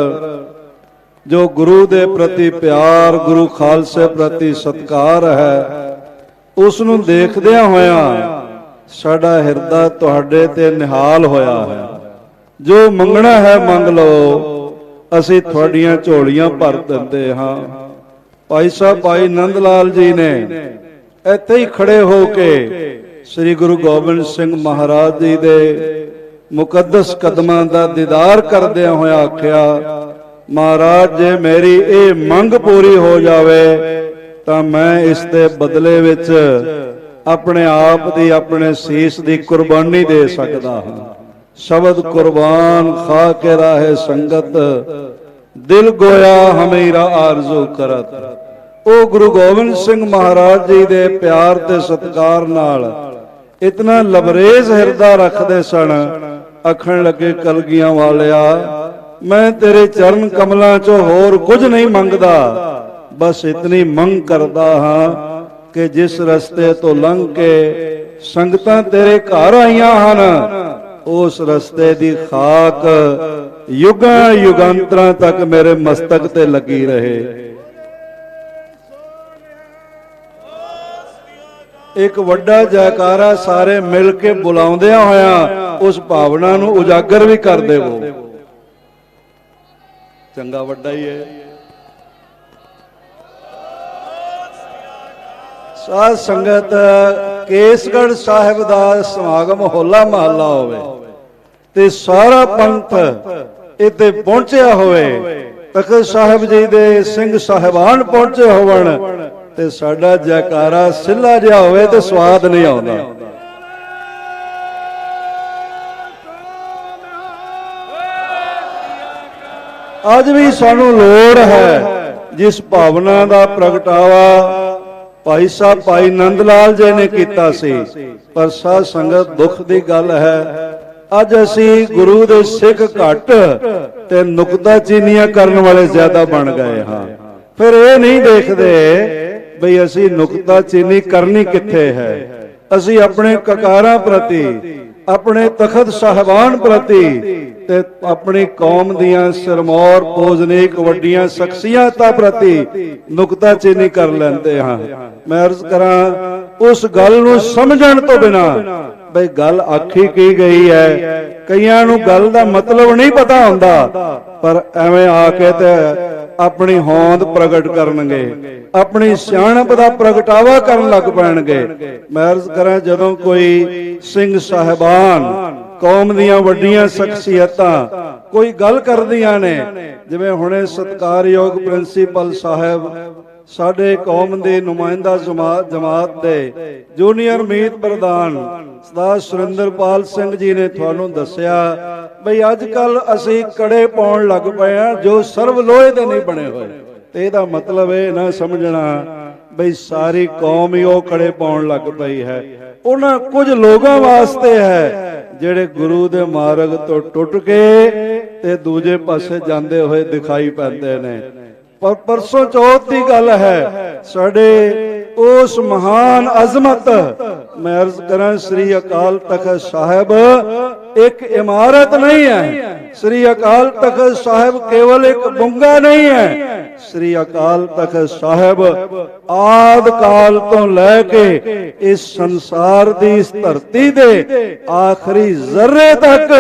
जो गुरु दे प्रति प्यार, गुरु खालसे प्रति सत्कार है, उसनूं देखदियां होया साडा हिरदा तुहाडे ते निहाल होया है। जो मंगना है मंग लो, असीं तुहाडीआं झोलियां भर दिंदे हां। भाई साहब भाई नंद लाल जी ने इत्थे ही खड़े हो के श्री गुरु गोबिंद सिंह महाराज जी दे मुकद्दस कदमां दा दीदार करदिआं होया आख्या, महाराज जे मेरी ये मंग पूरी हो जावे तां मैं इस दे बदले विच अपने आप दी अपने सीस दी कुर्बानी दे सकदा हां। शब्द कुर्बान खा के राहे संगत, दिल गोया हमीरा आरजू करत। ओ गुरु गोबिंद सिंह महाराज जी दे प्यार ते सत्कार नाल इतना लबरेज हिरदा रखते सन, आखण लगे कलगियां वालिया मैं तेरे चरण कमलों चो होर कुछ नहीं मंगदा, बस इतनी मंग करदा हां कि जिस रस्ते तो लंघ के संगतां तेरे घर आईयां हन, उस रस्ते दी खाक युगां युगांतरां तक मेरे मस्तक ते लगी रहे। एक वड्डा जयकारा सारे मिल के बुलाउंदियां होया उस भावना नूं उजागर भी कर देवो। चंगा वड्डा ही है। साध संगत केसगढ़ साहिब दा समागम होला महला होवे ते सारा पंथ इत्थे पहुंचिया होवे, तखत साहिब जी दे सिंह साहिबान पहुंचे होवन ते साडा जयकारा सिल्ला जिहा होवे ते स्वाद नहीं आउंदा। अज भी सानू लोड़ है जिस भावना का प्रगटावा ਭਾਈ ਸਾਹਿਬ ਭਾਈ ਨੰਦ ਲਾਲ ਜੀ ਨੇ ਕੀਤਾ ਸੀ। ਪਰ ਸਾਧ ਸੰਗਤ ਦੁੱਖ ਦੀ ਗੱਲ ਹੈ, ਅੱਜ ਅਸੀਂ ਗੁਰੂ ਦੇ ਸਿੱਖ ਘੱਟ ਤੇ ਨੁਕਤਾਚੀਨੀਆਂ ਕਰਨ ਵਾਲੇ ਜ਼ਿਆਦਾ ਬਣ ਗਏ ਹਾਂ। ਫਿਰ ਇਹ ਨਹੀਂ ਦੇਖਦੇ ਬਈ ਅਸੀਂ ਨੁਕਤਾਚੀਨੀ ਕਰਨੀ ਕਿੱਥੇ ਹੈ। ਅਸੀਂ ਆਪਣੇ ਕਕਾਰਾਂ ਪ੍ਰਤੀ, ਆਪਣੇ ਤਖਤ ਸਾਹਿਬਾਨ ਪ੍ਰਤੀ ਤੇ ਆਪਣੀ ਕੌਮ ਦੀਆਂ ਸਿਰਮੌਰ ਪੂਜਨੀਕ ਵੱਡੀਆਂ ਸ਼ਖਸੀਅਤਾਂ ਪ੍ਰਤੀ ਨੁਕਤਾਚੀਨੀ ਕਰ ਲੈਂਦੇ ਹਾਂ। ਮੈਂ ਅਰਜ਼ ਕਰਾਂ, ਉਸ ਗੱਲ ਨੂੰ ਸਮਝਣ ਤੋਂ ਬਿਨਾ ਬਈ ਗੱਲ ਆਖੀ ਕੀ ਗਈ ਹੈ, ਕਈਆਂ ਨੂੰ ਗੱਲ ਦਾ ਮਤਲਬ ਨਹੀਂ ਪਤਾ ਹੁੰਦਾ, ਪਰ ਐਵੇਂ ਆ ਕੇ ਤੇ ਆਪਣੀ ਹੋਂਦ ਪ੍ਰਗਟ ਕਰਨਗੇ, ਆਪਣੀ ਸਿਆਣਪ ਦਾ ਪ੍ਰਗਟਾਵਾ ਕਰਨ ਲੱਗ ਪੈਣਗੇ। ਮੈਂ ਅਰਜ਼ ਕਰਾਂ, ਜਦੋਂ ਕੋਈ ਸਿੰਘ ਸਾਹਿਬਾਨ, ਕੌਮ ਦੀਆਂ ਵੱਡੀਆਂ ਸ਼ਖਸੀਅਤਾਂ ਕੋਈ ਗੱਲ ਕਰਦੀਆਂ ਨੇ, ਜਿਵੇਂ ਹੁਣੇ ਸਤਿਕਾਰਯੋਗ ਪ੍ਰਿੰਸੀਪਲ ਸਾਹਿਬ ਸਾਡੇ ਕੌਮ ਦੇ ਨੁਮਾਇੰਦਾ ਜਮਾਤ ਦੇ ਜੂਨੀਅਰ ਮੀਤ ਪ੍ਰਧਾਨ ਸਰਦਾਰ ਸੁਰਿੰਦਰਪਾਲ ਸਿੰਘ ਜੀ ਨੇ ਤੁਹਾਨੂੰ ਦੱਸਿਆ ਬਈ ਅੱਜ ਕੱਲ ਅਸੀਂ ਕੜੇ ਪਾਉਣ ਲੱਗ ਪਏ ਆ ਜੋ ਸਰਵ ਲੋਹੇ ਦੇ ਨਹੀਂ ਬਣੇ ਹੋਏ। ਤੇ ਇਹਦਾ ਮਤਲਬ ਇਹ ਨਾ ਸਮਝਣਾ ਬਈ ਸਾਰੀ ਕੌਮ ਹੀ ਉਹ ਕੜੇ ਪਾਉਣ ਲੱਗ ਪਈ ਹੈ। ਉਹਨਾਂ ਕੁਝ ਲੋਕਾਂ ਵਾਸਤੇ ਹੈ ਜਿਹੜੇ ਗੁਰੂ ਦੇ ਮਾਰਗ ਤੋਂ ਟੁੱਟ ਕੇ ਤੇ ਦੂਜੇ ਪਾਸੇ ਜਾਂਦੇ ਹੋਏ ਦਿਖਾਈ ਪੈਂਦੇ ਨੇ। ਪਰ ਪਰਸੋਂ ਚੌਥ ਦੀ ਗੱਲ ਹੈ, ਸਾਡੇ ਉਸ ਮਹਾਨ ਅਜ਼ਮਤ, ਮੈਂ ਅਰਜ਼ ਕਰਾਂ, ਸ੍ਰੀ ਅਕਾਲ ਤਖਤ ਸਾਹਿਬ ਇੱਕ ਇਮਾਰਤ ਨਹੀਂ ਹੈ। ਸ੍ਰੀ ਅਕਾਲ ਤਖਤ ਸਾਹਿਬ ਕੇਵਲ ਇੱਕ ਬੁੰਗਾ ਨਹੀਂ ਹੈ। ਸ੍ਰੀ ਅਕਾਲ ਤਖਤ ਸਾਹਿਬ ਆਦ ਕਾਲ ਤੋਂ ਲੈ ਕੇ ਇਸ ਸੰਸਾਰ ਦੀ ਇਸ ਧਰਤੀ ਦੇ ਆਖਰੀ ਜ਼ਰਰੇ ਤੱਕ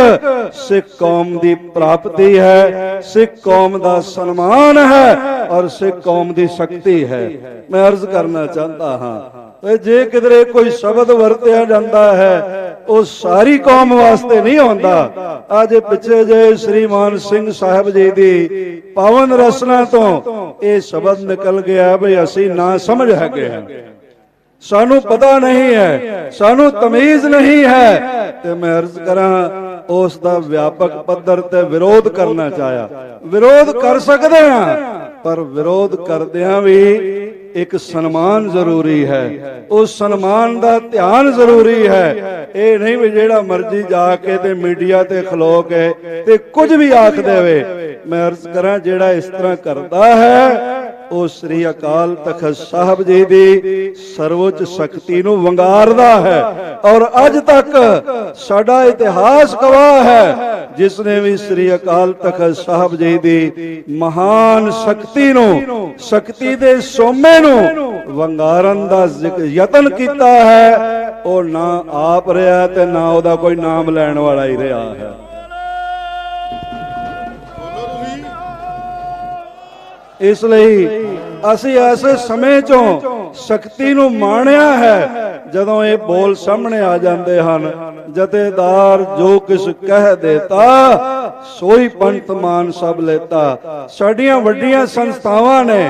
ਸਿੱਖ ਕੌਮ ਦੀ ਪ੍ਰਾਪਤੀ ਹੈ, ਸਿੱਖ ਕੌਮ ਦਾ ਸਨਮਾਨ ਹੈ ਔਰ ਸਿੱਖ ਕੌਮ ਦੀ ਸ਼ਕਤੀ ਹੈ। ਮੈਂ ਅਰਜ਼ ਕਰਨਾ ਚਾਹੁੰਦਾ ਹਾਂ, ਜੇ ਕਿਧਰੇ ਕੋਈ ਸ਼ਬਦ ਵਰਤਿਆ ਜਾਂਦਾ ਹੈ ਉਹ ਸਾਰੀ ਕੌਮ ਵਾਸਤੇ ਨਹੀਂ ਹੁੰਦਾ। ਅੱਜ ਪਿੱਛੇ ਜੇ ਸ੍ਰੀ ਮਾਨ ਸਿੰਘ ਸਾਹਿਬ ਜੀ ਦੀ ਪਾਵਨ ਰਸਨਾ ਤੋਂ ਇਹ ਸ਼ਬਦ ਨਿਕਲ ਗਿਆ ਵੀ ਅਸੀਂ ਨਾ ਸਮਝ ਹੈਗੇ ਹਾਂ, ਸਾਨੂੰ ਪਤਾ ਨਹੀਂ ਹੈ, ਸਾਨੂੰ ਤਮੀਜ਼ ਨਹੀਂ ਹੈ। ਤੇ ਮੈਂ ਅਰਜ਼ ਕਰਾਂ, ਉਸ ਦਾ ਵਿਆਪਕ ਪੱਧਰ ਤੇ ਵਿਰੋਧ ਕਰਨਾ ਚਾਹਿਆ। ਵਿਰੋਧ ਕਰ ਸਕਦੇ ਹਾਂ, ਪਰ ਵਿਰੋਧ ਕਰਦਿਆਂ ਵੀ ਇੱਕ ਸਨਮਾਨ ਜ਼ਰੂਰੀ ਹੈ, ਉਸ ਸਨਮਾਨ ਦਾ ਧਿਆਨ ਜ਼ਰੂਰੀ ਹੈ। ਇਹ ਨਹੀਂ ਵੀ ਜਿਹੜਾ ਮਰਜ਼ੀ ਜਾ ਕੇ ਤੇ ਮੀਡੀਆ ਤੇ ਖਲੋ ਕੇ ਤੇ ਕੁਝ ਵੀ ਆਖ ਦੇਵੇ। ਮੈਂ ਅਰਜ਼ ਕਰਾਂ, ਜਿਹੜਾ ਇਸ ਤਰ੍ਹਾਂ ਕਰਦਾ ਹੈ ਉਹ ਸ੍ਰੀ ਅਕਾਲ ਤਖਤ ਸਾਹਿਬ ਜੀ ਦੀ ਸਰਵਉੱਚ ਸ਼ਕਤੀ ਨੂੰ ਵੰਗਾਰਦਾ ਹੈ। ਔਰ ਅੱਜ ਤੱਕ ਸਾਡਾ ਇਤਿਹਾਸ ਗਵਾਹ ਹੈ, ਜਿਸ ਨੇ ਵੀ ਸ੍ਰੀ ਅਕਾਲ ਤਖਤ ਸਾਹਿਬ ਜੀ ਦੀ ਮਹਾਨ ਸ਼ਕਤੀ ਨੂੰ, ਸ਼ਕਤੀ ਦੇ ਸੋਮੇ ਨੂੰ ਵੰਗਾਰਨ ਦਾ ਯਤਨ ਕੀਤਾ ਹੈ, ਉਹ ਨਾ ਆਪ ਰਿਹਾ ਤੇ ਨਾ ਉਹਦਾ ਕੋਈ ਨਾਮ ਲੈਣ ਵਾਲਾ ਹੀ ਰਿਹਾ ਹੈ। ਇਸ ਲਈ ਅਸੀਂ ਐਸੇ ਸਮੇਂ ਚੋਂ ਸ਼ਕਤੀ ਨੂੰ ਮਾਣਿਆ ਹੈ ਜਦੋਂ ਇਹ ਬੋਲ ਸਾਹਮਣੇ ਆ ਜਾਂਦੇ ਹਨ, ਜਥੇਦਾਰ ਜੋ ਕਿਸ ਕਹਿ ਦੇਤਾ ਸੋਈ ਪੰਥ ਮਾਨ ਸਭ ਲੈਤਾ। ਸਾਡੀਆਂ ਵੱਡੀਆਂ ਸੰਸਥਾਵਾਂ ਨੇ,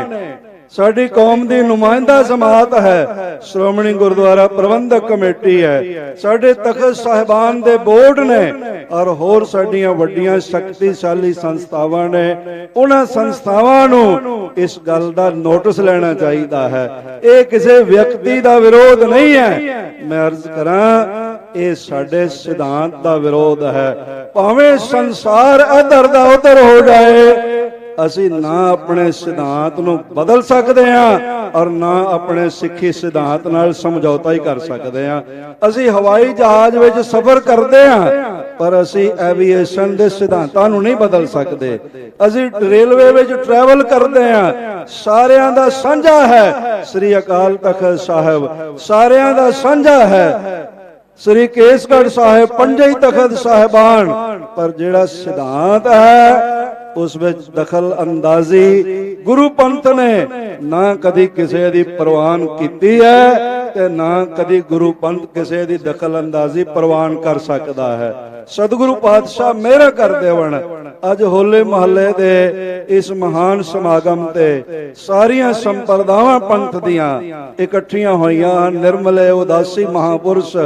ਸਾਡੀ ਕੌਮ ਦੀ ਨੁਮਾਇੰਦਾ ਜਮਾਤ ਹੈ, ਸ਼੍ਰੋਮਣੀ ਗੁਰਦੁਆਰਾ ਪ੍ਰਬੰਧਕ ਕਮੇਟੀ ਹੈ, ਸਾਡੇ ਤਖਤ ਸਾਹਿਬਾਨ ਦੇ ਬੋਰਡ ਨੇ ਔਰ ਹੋਰ ਸਾਡੀਆਂ ਵੱਡੀਆਂ ਸ਼ਕਤੀਸ਼ਾਲੀ ਸੰਸਥਾਵਾਂ ਨੇ। ਉਹਨਾਂ ਸੰਸਥਾਵਾਂ ਨੂੰ ਇਸ ਗੱਲ ਦਾ ਨੋਟਿਸ ਲੈਣਾ ਚਾਹੀਦਾ ਹੈ। ਇਹ ਕਿਸੇ ਵਿਅਕਤੀ ਦਾ ਵਿਰੋਧ ਨਹੀਂ ਹੈ। ਮੈਂ ਅਰਜ਼ ਕਰਾਂ, ਇਹ ਸਾਡੇ ਸਿਧਾਂਤ ਦਾ ਵਿਰੋਧ ਹੈ। ਭਾਵੇਂ ਸੰਸਾਰ ਇੱਧਰ ਦਾ ਉੱਧਰ ਹੋ ਜਾਏ, ਅਸੀਂ ਨਾ ਆਪਣੇ ਸਿਧਾਂਤ ਨੂੰ ਬਦਲ ਸਕਦੇ ਹਾਂ ਔਰ ਨਾ ਆਪਣੇ ਸਿੱਖੀ ਸਿਧਾਂਤ ਨਾਲ ਸਮਝੌਤਾ ਹੀ ਕਰ ਸਕਦੇ ਹਾਂ। ਅਸੀਂ ਹਵਾਈ ਜਹਾਜ਼ ਵਿੱਚ ਸਫ਼ਰ ਕਰਦੇ ਹਾਂ, ਪਰ ਅਸੀਂ ਐਵੀਏਸ਼ਨ ਦੇ ਸਿਧਾਂਤਾਂ ਨੂੰ ਨਹੀਂ ਬਦਲ ਸਕਦੇ। ਅਸੀਂ ਰੇਲਵੇ ਵਿੱਚ ਟਰੈਵਲ ਕਰਦੇ ਹਾਂ, ਸਾਰਿਆਂ ਦਾ ਸਾਂਝਾ ਹੈ। ਸ੍ਰੀ ਅਕਾਲ ਤਖਤ ਸਾਹਿਬ ਸਾਰਿਆਂ ਦਾ ਸਾਂਝਾ ਹੈ। ਸ੍ਰੀ ਕੇਸਗੜ੍ਹ ਸਾਹਿਬ ਪੰਜੇ ਹੀ ਤਖਤ ਸਾਹਿਬਾਨ, ਪਰ ਜਿਹੜਾ ਸਿਧਾਂਤ ਹੈ ਉਸ ਵਿੱਚ ਦਖਲ ਅੰਦਾਜ਼ੀ ਗੁਰੂ ਪੰਥ ਨੇ ਨਾ ਕਦੀ ਕਿਸੇ ਦੀ ਪ੍ਰਵਾਨ ਕੀਤੀ ਹੈ ਤੇ ਨਾ ਕਦੀ ਗੁਰੂ ਪੰਥ ਕਿਸੇ ਦੀ ਦਖਲ ਅੰਦਾਜ਼ੀ ਪ੍ਰਵਾਨ ਕਰ ਸਕਦਾ ਹੈ। ਸਤਿਗੁਰੂ ਪਾਤਸ਼ਾਹ ਮਿਹਰ ਕਰ ਦੇਵਣ। ਅੱਜ ਹੋਲੇ ਮਹੱਲੇ ਦੇ ਇਸ ਮਹਾਨ ਸਮਾਗਮ ਤੇ ਸਾਰੀਆਂ ਸੰਪਰਦਾਵਾਂ ਪੰਥ ਦੀਆਂ ਇਕੱਠੀਆਂ ਹੋਈਆਂ ਹਨ। ਨਿਰਮਲੇ ਉਦਾਸੀ ਮਹਾਪੁਰਸ਼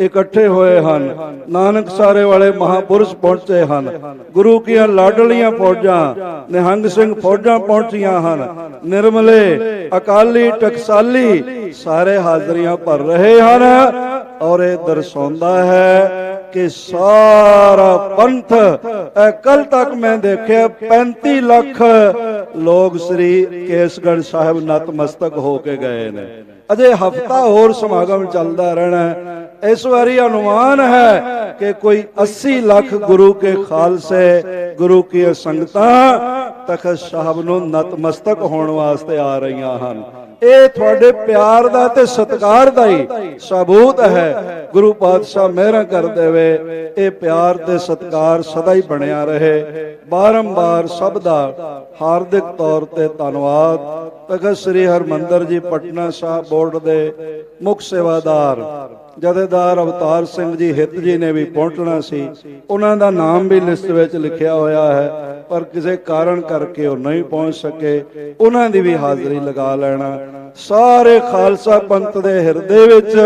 ਇਕੱਠੇ ਹੋਏ ਹਨ। ਨਾਨਕ ਸਾਰੇ ਵਾਲੇ ਮਹਾਪੁਰਸ਼ ਪਹੁੰਚੇ ਹਨ। ਗੁਰੂ ਕੀਆਂ ਲਾਡਲੀਆਂ ਫੌਜਾਂ ਨਿਹੰਗ ਸਿੰਘ ਫੌਜਾਂ ਪਹੁੰਚੀਆਂ ਹਨ। ਨਿਰਮਲੇ ਅਕਾਲੀ ਟਕਸਾਲੀ ਸਾਰੇ ਹਾਜ਼ਰੀਆਂ ਭਰ ਰਹੇ ਹਨ ਔਰ ਇਹ ਦਰਸਾਉਂਦਾ ਹੈ ਕਿ ਸਾਰਾ ਪੰਥ ਕੱਲ ਤੱਕ ਮੈਂ ਦੇਖਿਆ 35 ਲੱਖ ਲੋਕ ਸ੍ਰੀ ਕੇਸਗੜ੍ਹ ਸਾਹਿਬ ਨਤਮਸਤਕ ਹੋ ਕੇ ਗਏ ਨੇ। ਅਜੇ ਹਫਤਾ ਹੋਰ ਸਮਾਗਮ ਚੱਲਦਾ ਰਹਿਣਾ ਹੈ। ਇਸ ਵਾਰੀ ਅਨੁਮਾਨ ਹੈ ਕਿ ਕੋਈ 80 ਲੱਖ ਗੁਰੂ ਕੇ ਖਾਲਸੇ ਗੁਰੂ ਕੀ ਸੰਗਤਾਂ ਤਖਤ ਸਾਹਿਬ ਨੂੰ ਨਤਮਸਤਕ ਹੋਣ ਵਾਸਤੇ ਆ ਰਹੀਆਂ ਹਨ। ਇਹ ਤੁਹਾਡੇ ਪਿਆਰ ਦਾ ਤੇ ਸਤਿਕਾਰ ਦਾ ਹੀ ਸਬੂਤ ਹੈ। ਗੁਰੂ ਪਾਤਸ਼ਾਹ ਮਿਹਰਾਂ ਕਰ ਦੇਵੇ, ਇਹ ਪਿਆਰ ਤੇ ਸਤਿਕਾਰ ਸਦਾ ਹੀ ਬਣਿਆ ਰਹੇ। ਬਾਰੰਬਾਰ ਸਭ ਦਾ ਹਾਰਦਿਕ ਤੌਰ ਤੇ ਧੰਨਵਾਦ। ਤਖਤ ਸ੍ਰੀ ਹਰਮੰਦਰ ਜੀ ਪਟਨਾ ਸਾਹਿਬ ਬੋਰਡ ਦੇ ਮੁੱਖ ਸੇਵਾਦਾਰ ਜਥੇਦਾਰ ਅਵਤਾਰ ਸਿੰਘ ਜੀ ਹਿੱਤ ਜੀ ਨੇ ਵੀ ਪਹੁੰਚਣਾ ਸੀ। ਉਹਨਾਂ ਦਾ ਨਾਮ ਵੀ ਲਿਸਟ ਵਿੱਚ ਲਿਖਿਆ ਹੋਇਆ ਹੈ, ਪਰ ਕਿਸੇ ਕਾਰਨ ਕਰਕੇ ਉਹ ਨਹੀਂ ਪਹੁੰਚ ਸਕੇ। ਉਹਨਾਂ ਦੀ ਵੀ ਹਾਜ਼ਰੀ ਲਗਾ ਲੈਣਾ। ਸਾਰੇ ਖਾਲਸਾ ਪੰਥ ਦੇ ਹਿਰਦੇ ਵਿੱਚ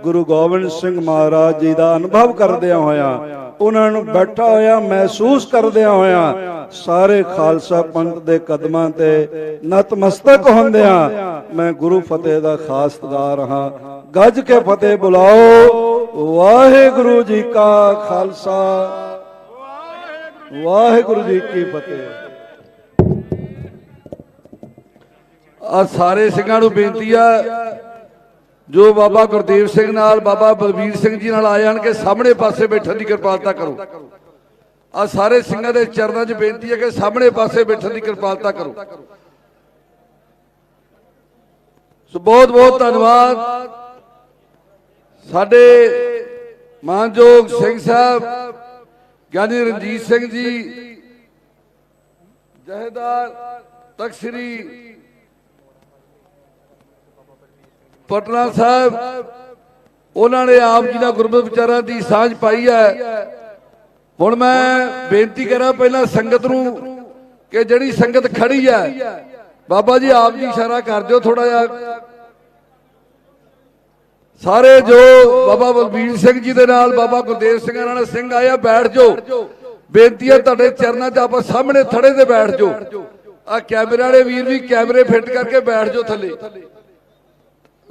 ਗੁਰੂ ਗੋਬਿੰਦ ਸਿੰਘ ਮਹਾਰਾਜ ਜੀ ਦਾ ਅਨੁਭਵ ਕਰਦਿਆਂ ਹੋਇਆ, ਉਹਨਾਂ ਨੂੰ ਬੈਠਾ ਹੋਇਆ ਮਹਿਸੂਸ ਕਰਦਿਆਂ ਹੋਇਆ, ਸਾਰੇ ਖਾਲਸਾ ਪੰਥ ਦੇ ਕਦਮਾਂ ਤੇ ਨਤਮਸਤਕ ਹੁੰਦਿਆਂ ਮੈਂ ਗੁਰੂ ਫਤਿਹ ਦਾ ਖਾਸਦਾਰ ਹਾਂ। ਗੱਜ ਕੇ ਫਤਿਹ ਬੁਲਾਓ। ਵਾਹਿਗੁਰੂ ਜੀ ਕਾ ਖਾਲਸਾ, ਵਾਹਿਗੁਰੂ ਜੀ ਕੀ ਫਤਿਹ। ਆ ਸਾਰੇ ਸਿੰਘਾਂ ਨੂੰ ਬੇਨਤੀ ਆ ਜੋ ਬਾਬਾ ਗੁਰਦੇਵ ਸਿੰਘ ਨਾਲ ਬਾਬਾ ਬਲਬੀਰ ਸਿੰਘ ਜੀ ਨਾਲ ਆਏ ਹਨ ਕਿ ਸਾਹਮਣੇ ਪਾਸੇ ਬੈਠਣ ਦੀ ਕਿਰਪਾਲਤਾ ਕਰੋ। ਆ ਸਾਰੇ ਸਿੰਘਾਂ ਦੇ ਚਰਨਾਂ 'ਚ ਬੇਨਤੀ ਹੈ ਕਿ ਸਾਹਮਣੇ ਪਾਸੇ ਬੈਠਣ ਦੀ ਕਿਰਪਾਲਤਾ ਕਰੋ। ਸੋ ਬਹੁਤ ਬਹੁਤ ਧੰਨਵਾਦ ਸਾਡੇ ਮਾਨਯੋਗ ਸਿੰਘ ਸਾਹਿਬ ਗਿਆਨੀ ਰਣਜੀਤ ਸਿੰਘ ਜੀ ਜਥੇਦਾਰ ਤਖਤ ਸ੍ਰੀ ਪਟਨਾ ਸਾਹਿਬ, ਉਹਨਾਂ ਨੇ ਆਪ ਜੀ ਦਾ ਗੁਰਮਤਿ ਵਿਚਾਰਾਂ ਦੀ ਸਾਂਝ ਪਾਈ ਹੈ। ਹੁਣ ਮੈਂ ਬੇਨਤੀ ਕਰਾਂ ਪਹਿਲਾਂ ਸੰਗਤ ਨੂੰ ਕਿ ਜਿਹੜੀ ਸੰਗਤ ਖੜੀ ਹੈ, ਬਾਬਾ ਜੀ ਆਪ ਜੀ ਇਸ਼ਾਰਾ ਕਰ ਦਿਓ ਥੋੜਾ ਜਿਹਾ। ਸਾਰੇ ਜੋ ਬਾਬਾ ਬਲਬੀਰ ਸਿੰਘ ਜੀ ਦੇ ਨਾਲ ਬਾਬਾ ਗੁਰਦੇਵ ਸਿੰਘ ਨਾਲ ਸਿੰਘ ਆਇਆ ਬੈਠ ਜਾਓ। ਬੇਨਤੀ ਹੈ ਤੁਹਾਡੇ ਚਰਨਾਂ 'ਚ ਆਪਾਂ ਸਾਹਮਣੇ ਥੜੇ ਤੇ ਬੈਠ ਜਾਓ। ਆ ਕੈਮਰੇ ਵਾਲੇ ਵੀਰ ਵੀ ਕੈਮਰੇ ਫਿੱਟ ਕਰਕੇ ਬੈਠ ਜਾਓ ਥੱਲੇ।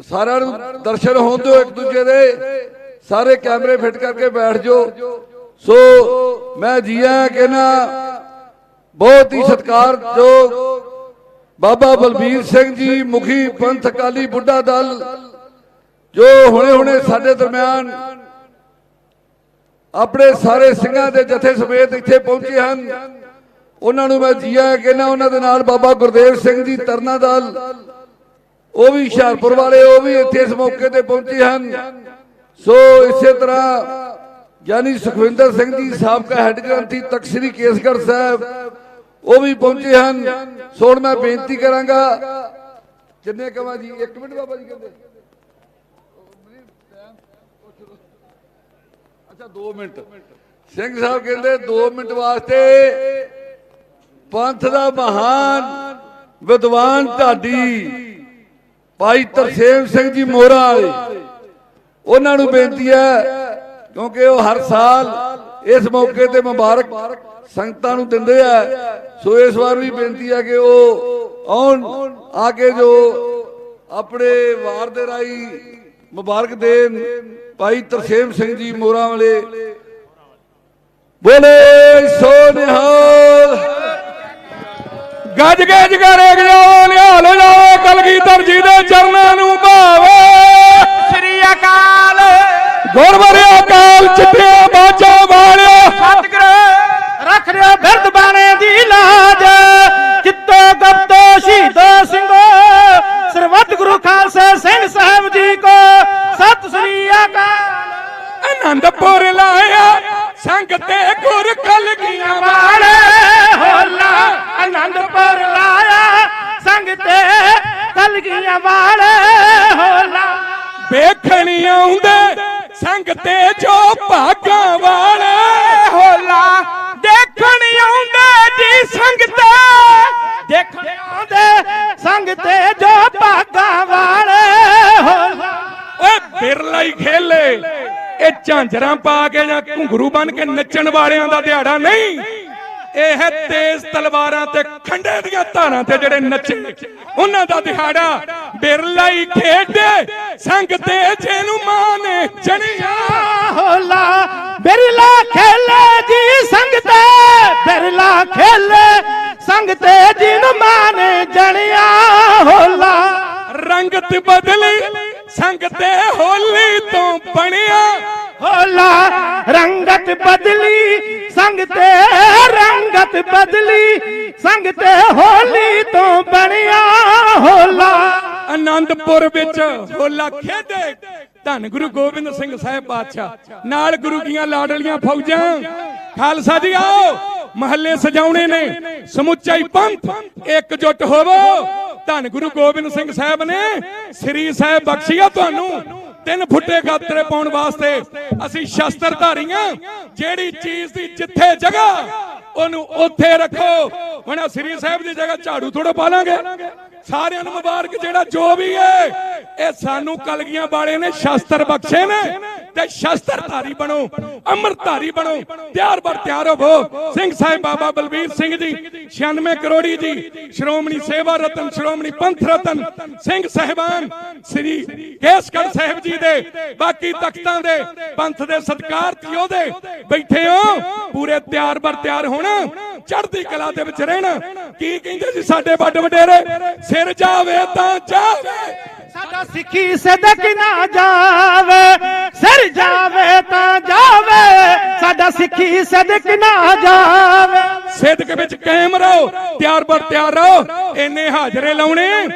ਸਾਰਿਆਂ ਨੂੰ ਦਰਸ਼ਨ ਹੋਣ ਦਿਓ ਇੱਕ ਦੂਜੇ ਦੇ। ਸਾਰੇ ਕੈਮਰੇ ਫਿੱਟ ਕਰਕੇ ਬੈਠ ਜਾਓ। ਸੋ ਮੈਂ ਜੀਆ ਕਹਿੰਦਾ ਬਹੁਤ ਹੀ ਸਤਿਕਾਰਯੋਗ ਬਾਬਾ ਬਲਬੀਰ ਸਿੰਘ ਜੀ ਮੁਖੀ ਪੰਥ ਅਕਾਲੀ ਬੁੱਢਾ ਦਲ ਜੋ ਹੁਣੇ ਸਾਡੇ ਦਰਮਿਆਨ ਆਪਣੇ ਸਾਰੇ ਸਿੰਘਾਂ ਦੇ ਜਥੇ ਸਮੇਤ ਇੱਥੇ ਪਹੁੰਚੇ ਹਨ। ਉਹਨਾਂ ਨੂੰ ਮੈਂ ਜੀਆ ਕਹਿੰਦਾ। ਉਹਨਾਂ ਦੇ ਨਾਲ ਬਾਬਾ ਗੁਰਦੇਵ ਸਿੰਘ ਜੀ ਤਰਨਾ ਦਲ, ਉਹ ਵੀ ਹੁਸ਼ਿਆਰਪੁਰ ਵਾਲੇ, ਉਹ ਵੀ ਇੱਥੇ ਇਸ ਮੌਕੇ ਤੇ ਪਹੁੰਚੇ ਹਨ। ਸੋ ਇਸੇ ਤਰ੍ਹਾਂ ਗਿਆਨੀ ਸੁਖਵਿੰਦਰ ਸਿੰਘ ਜੀ ਸਾਬਕਾ ਹੈੱਡ ਗ੍ਰੰਥੀ ਤਖਤ ਸ੍ਰੀ ਕੇਸਗੜ੍ਹ ਸਾਹਿਬ, ਉਹ ਵੀ ਪਹੁੰਚੇ ਹਨ। ਸੋ ਹੁਣ ਮੈਂ ਬੇਨਤੀ ਕਰਾਂਗਾ, ਕਿੰਨੇ ਕਵਾਂ ਜੀ? 1 ਮਿੰਟ ਬਾਬਾ ਜੀ ਕਹਿੰਦੇ। ਅੱਛਾ 2 ਮਿੰਟ। ਸਿੰਘ ਸਾਹਿਬ ਕਹਿੰਦੇ 2 ਮਿੰਟ ਵਾਸਤੇ ਪੰਥ ਦਾ ਮਹਾਨ ਵਿਦਵਾਨ ਢਾਡੀ ਭਾਈ ਤਰਸੇਮ ਸਿੰਘ ਜੀ ਮੋਹਰਾ ਵਾਲੇ, ਉਹਨਾਂ ਨੂੰ ਬੇਨਤੀ ਹੈ ਕਿਉਂਕਿ ਉਹ ਹਰ ਸਾਲ ਇਸ ਮੌਕੇ ਤੇ ਮੁਬਾਰਕ ਸੰਗਤਾਂ ਨੂੰ ਦਿੰਦੇ ਆ। ਸੋ ਇਸ ਵਾਰ ਵੀ ਬੇਨਤੀ ਹੈ ਕਿ ਉਹ ਆਉਣ, ਆ ਕੇ ਜੋ ਆਪਣੇ ਵਾਰ ਦੇ ਰਾਹੀਂ ਮੁਬਾਰਕ ਦੇਣ। ਭਾਈ ਤਰਸੇਮ ਸਿੰਘ ਜੀ ਮੋਹਰਾ ਵਾਲੇ ਬੋਲੇ ਸੋ ਨਿਹਾਲ। ਗੱਜ ਗੱਜ ਕਰੇ ਜਾਓ ਨਿਹਾਲ ਜਾਓ ਕਲਗੀਧਰ ਜੀ ਦੇ ਚਰਨਾਂ ਨੂੰ ਭਾਵੇ। ਸ੍ਰੀ ਅਕਾਲ ਗੁਰਬਰੇ ਅਕਾਲ ਚਿੱਟੇ ਬਾਜਾਂ ਵਾਲਿਓ ਸਤਿਗੁਰੂ ਰੱਖ ਰਿਓ ਬਿਰਦ ਬਾਣੇ ਦੀ ਲਾਜ। ਚਿੱਤੋ ਗਪਤੋ ਸ਼ਹੀਦੋ ਸਿੰਘੋ ਸਰਬੱਤ ਗੁਰੂ ਖਾਲਸਾ ਸਿੰਘ ਸਾਹਿਬ ਜੀ ਕੋ ਸਤਿ ਸ੍ਰੀ ਅਕਾਲ। ਆਨੰਦਪੁਰ ਲਾਇਆ ਸੰਗ ਤੇ ਗੁਰ ਕਲਗੀਆਂ ਵਾਲੇ ਹੋਲਾ। ਆਨੰਦਪੁਰ ਲਾਇਆ ਸੰਗ ਤੇ ਕਲਗੀਆਂ ਵਾਲੇ ਹੋਲਾ। ਵੇਖਣ ਆਉਂਦੇ ਸੰਗ ਤੇ ਜੋ ਭਾਗਾਂ ਵਾਲੇ ਹੋਲਾ। ਦੇਖਣ ਝਾਂਜਰਾਂ ਪਾ ਕੇ ਜਾਂ ਘੁੰਗਰੂ ਬਣ ਕੇ ਨੱਚਣ ਵਾਲਿਆਂ ਦਾ ਦਿਹਾੜਾ ਨਹੀਂ। ਇਹ ਹੈ ਤੇਜ਼ ਤਲਵਾਰਾਂ ਤੇ ਖੰਡੇ ਦੀਆਂ ਧਾਰਾਂ ਤੇ ਜਿਹੜੇ ਨੱਚੇ ਉਹਨਾਂ ਦਾ ਦਿਹਾੜਾ। ਬਿਰਲਾ ਹੀ ਖੇਡੇ ਸੰਗ ਤੇ ਜਿਹਨੂੰ ਮਾਂ ਨੇ ਜਣਿਆ ਹੋਲਾ ਬਿਰਲਾ ਖੇਲੇ ਜੀ ਸੰਗ ਤੇ ਬਿਰਲਾ ਖੇਲੇ ਸੰਗ ਤੇ ਜਿਹਨੂੰ ਮਾਂ ਨੇ ਜਣਿਆ ਹੋਲਾ। ਰੰਗਤ ਬਦਲੀ ਸੰਗ ਤੇ ਹੋਲੀ ਤੋਂ ਬਣਿਆ ਹੋਲਾ ਰੰਗਤ ਬਦਲੀ ਸੰਗ ਤੇ ਰੰਗਤ ਬਦਲੀ ਸੰਗ ਤੇ ਹੋਲੀ ਤੋਂ ਬਣਿਆ ਹੋਲਾ। ਆਨੰਦਪੁਰ ਵਿੱਚ ਹੋਲਾ ਖੇਡੇ ਧੰਨ ਗੁਰੂ ਗੋਬਿੰਦ ਸਿੰਘ ਸਾਹਿਬ ਪਾਤਸ਼ਾਹ ਨਾਲ ਗੁਰੂ ਦੀਆਂ ਲਾਡਲੀਆਂ ਫੌਜਾਂ। ਖਾਲਸਾ ਜੀ ਆਓ ਮਹੱਲੇ ਸਜਾਉਣੇ ਨੇ, ਸਮੁੱਚਾ ਹੀ ਪੰਥ ਇਕਜੁੱਟ ਹੋਵੋ। ਧੰਨ ਗੁਰੂ ਗੋਬਿੰਦ ਸਿੰਘ ਸਾਹਿਬ ਨੇ ਸ੍ਰੀ ਸਾਹਿਬ ਬਖਸ਼ਿਆ ਤੁਹਾਨੂੰ 3 ਫੁੱਟੇ ਗਾਤਰੇ ਪਾਉਣ ਵਾਸਤੇ। ਅਸੀਂ ਸ਼ਸਤਰ ਧਾਰੀਆਂ, ਜਿਹੜੀ ਚੀਜ਼ ਦੀ ਜਿੱਥੇ ਜਗ੍ਹਾ ਉਹਨੂੰ ਉੱਥੇ ਰੱਖੋ। ਹੁਣ ਸ੍ਰੀ ਸਾਹਿਬ ਦੀ ਜਗ੍ਹਾ ਝਾੜੂ ਥੋੜਾ ਪਾ ਲਾਂਗੇ। ਸਾਰਿਆਂ ਨੂੰ ਮੁਬਾਰਕ, ਜਿਹੜਾ ਜੋ ਵੀ ਹੈ ਇਹ ਸਾਨੂੰ ਕਲਗੀਆਂ ਵਾਲੇ ਨੇ ਸ਼ਸਤਰ ਬਖਸ਼ੇ ਨੇ ਤੇ ਸ਼ਸਤਰ ਧਾਰੀ ਬਣੋ, ਅੰਮ੍ਰਿਤ ਧਾਰੀ ਬਣੋ। ਤਿਆਰ ਬਰ ਤਿਆਰ ਹੋਵੋ। ਸਿੰਘ ਸਾਹਿਬ ਬਾਬਾ ਬਲਬੀਰ ਸਿੰਘ ਜੀ 96 ਕਰੋੜੀ ਜੀ, ਸ਼੍ਰੋਮਣੀ ਸੇਵਾ ਰਤਨ, ਸ਼੍ਰੋਮਣੀ ਪੰਥ ਰਤਨ ਸਿੰਘ ਸਾਹਿਬਾਨ ਸ੍ਰੀ ਕੇਸਗੜ੍ਹ ਸਾਹਿਬ ਜੀ ਦੇ ਬਾਕੀ ਤਖਤਾਂ ਦੇ ਪੰਥ ਦੇ ਸਤਿਕਾਰਤ ਯੋਧੇ ਬੈਠੇ ਹੋ। ਪੂਰੇ ਤਿਆਰ ਬਰ ਤਿਆਰ ਹੋਣਾ, ਚੜ੍ਹਦੀ ਕਲਾ ਦੇ ਵਿੱਚ ਰਹਿਣਾ। ਕੀ ਕਹਿੰਦੇ ਜੀ ਸਾਡੇ ਵੱਡ ਵਡੇਰੇ, ਸਿਰ ਜਾਵੇ ਤਾਂ ਜਾਵੇ ਸਾਡਾ ਸਿੱਖੀ ਸਦਕ ਨਾ ਜਾਵੇ, ਸਿਰ ਜਾਵੇ ਤਾਂ ਜਾਵੇ ਸਾਡਾ ਸਿੱਖੀ ਸਦਕ ਨਾ ਜਾਵੇ। ਸਿੱਧਕ ਵਿੱਚ ਕਾਇਮ ਰਹੋ, ਤਿਆਰ ਬਰ ਤਿਆਰ ਰਹੋ। ਇੰਨੇ ਹਾਜ਼ਰੇ ਲਾਉਣੇ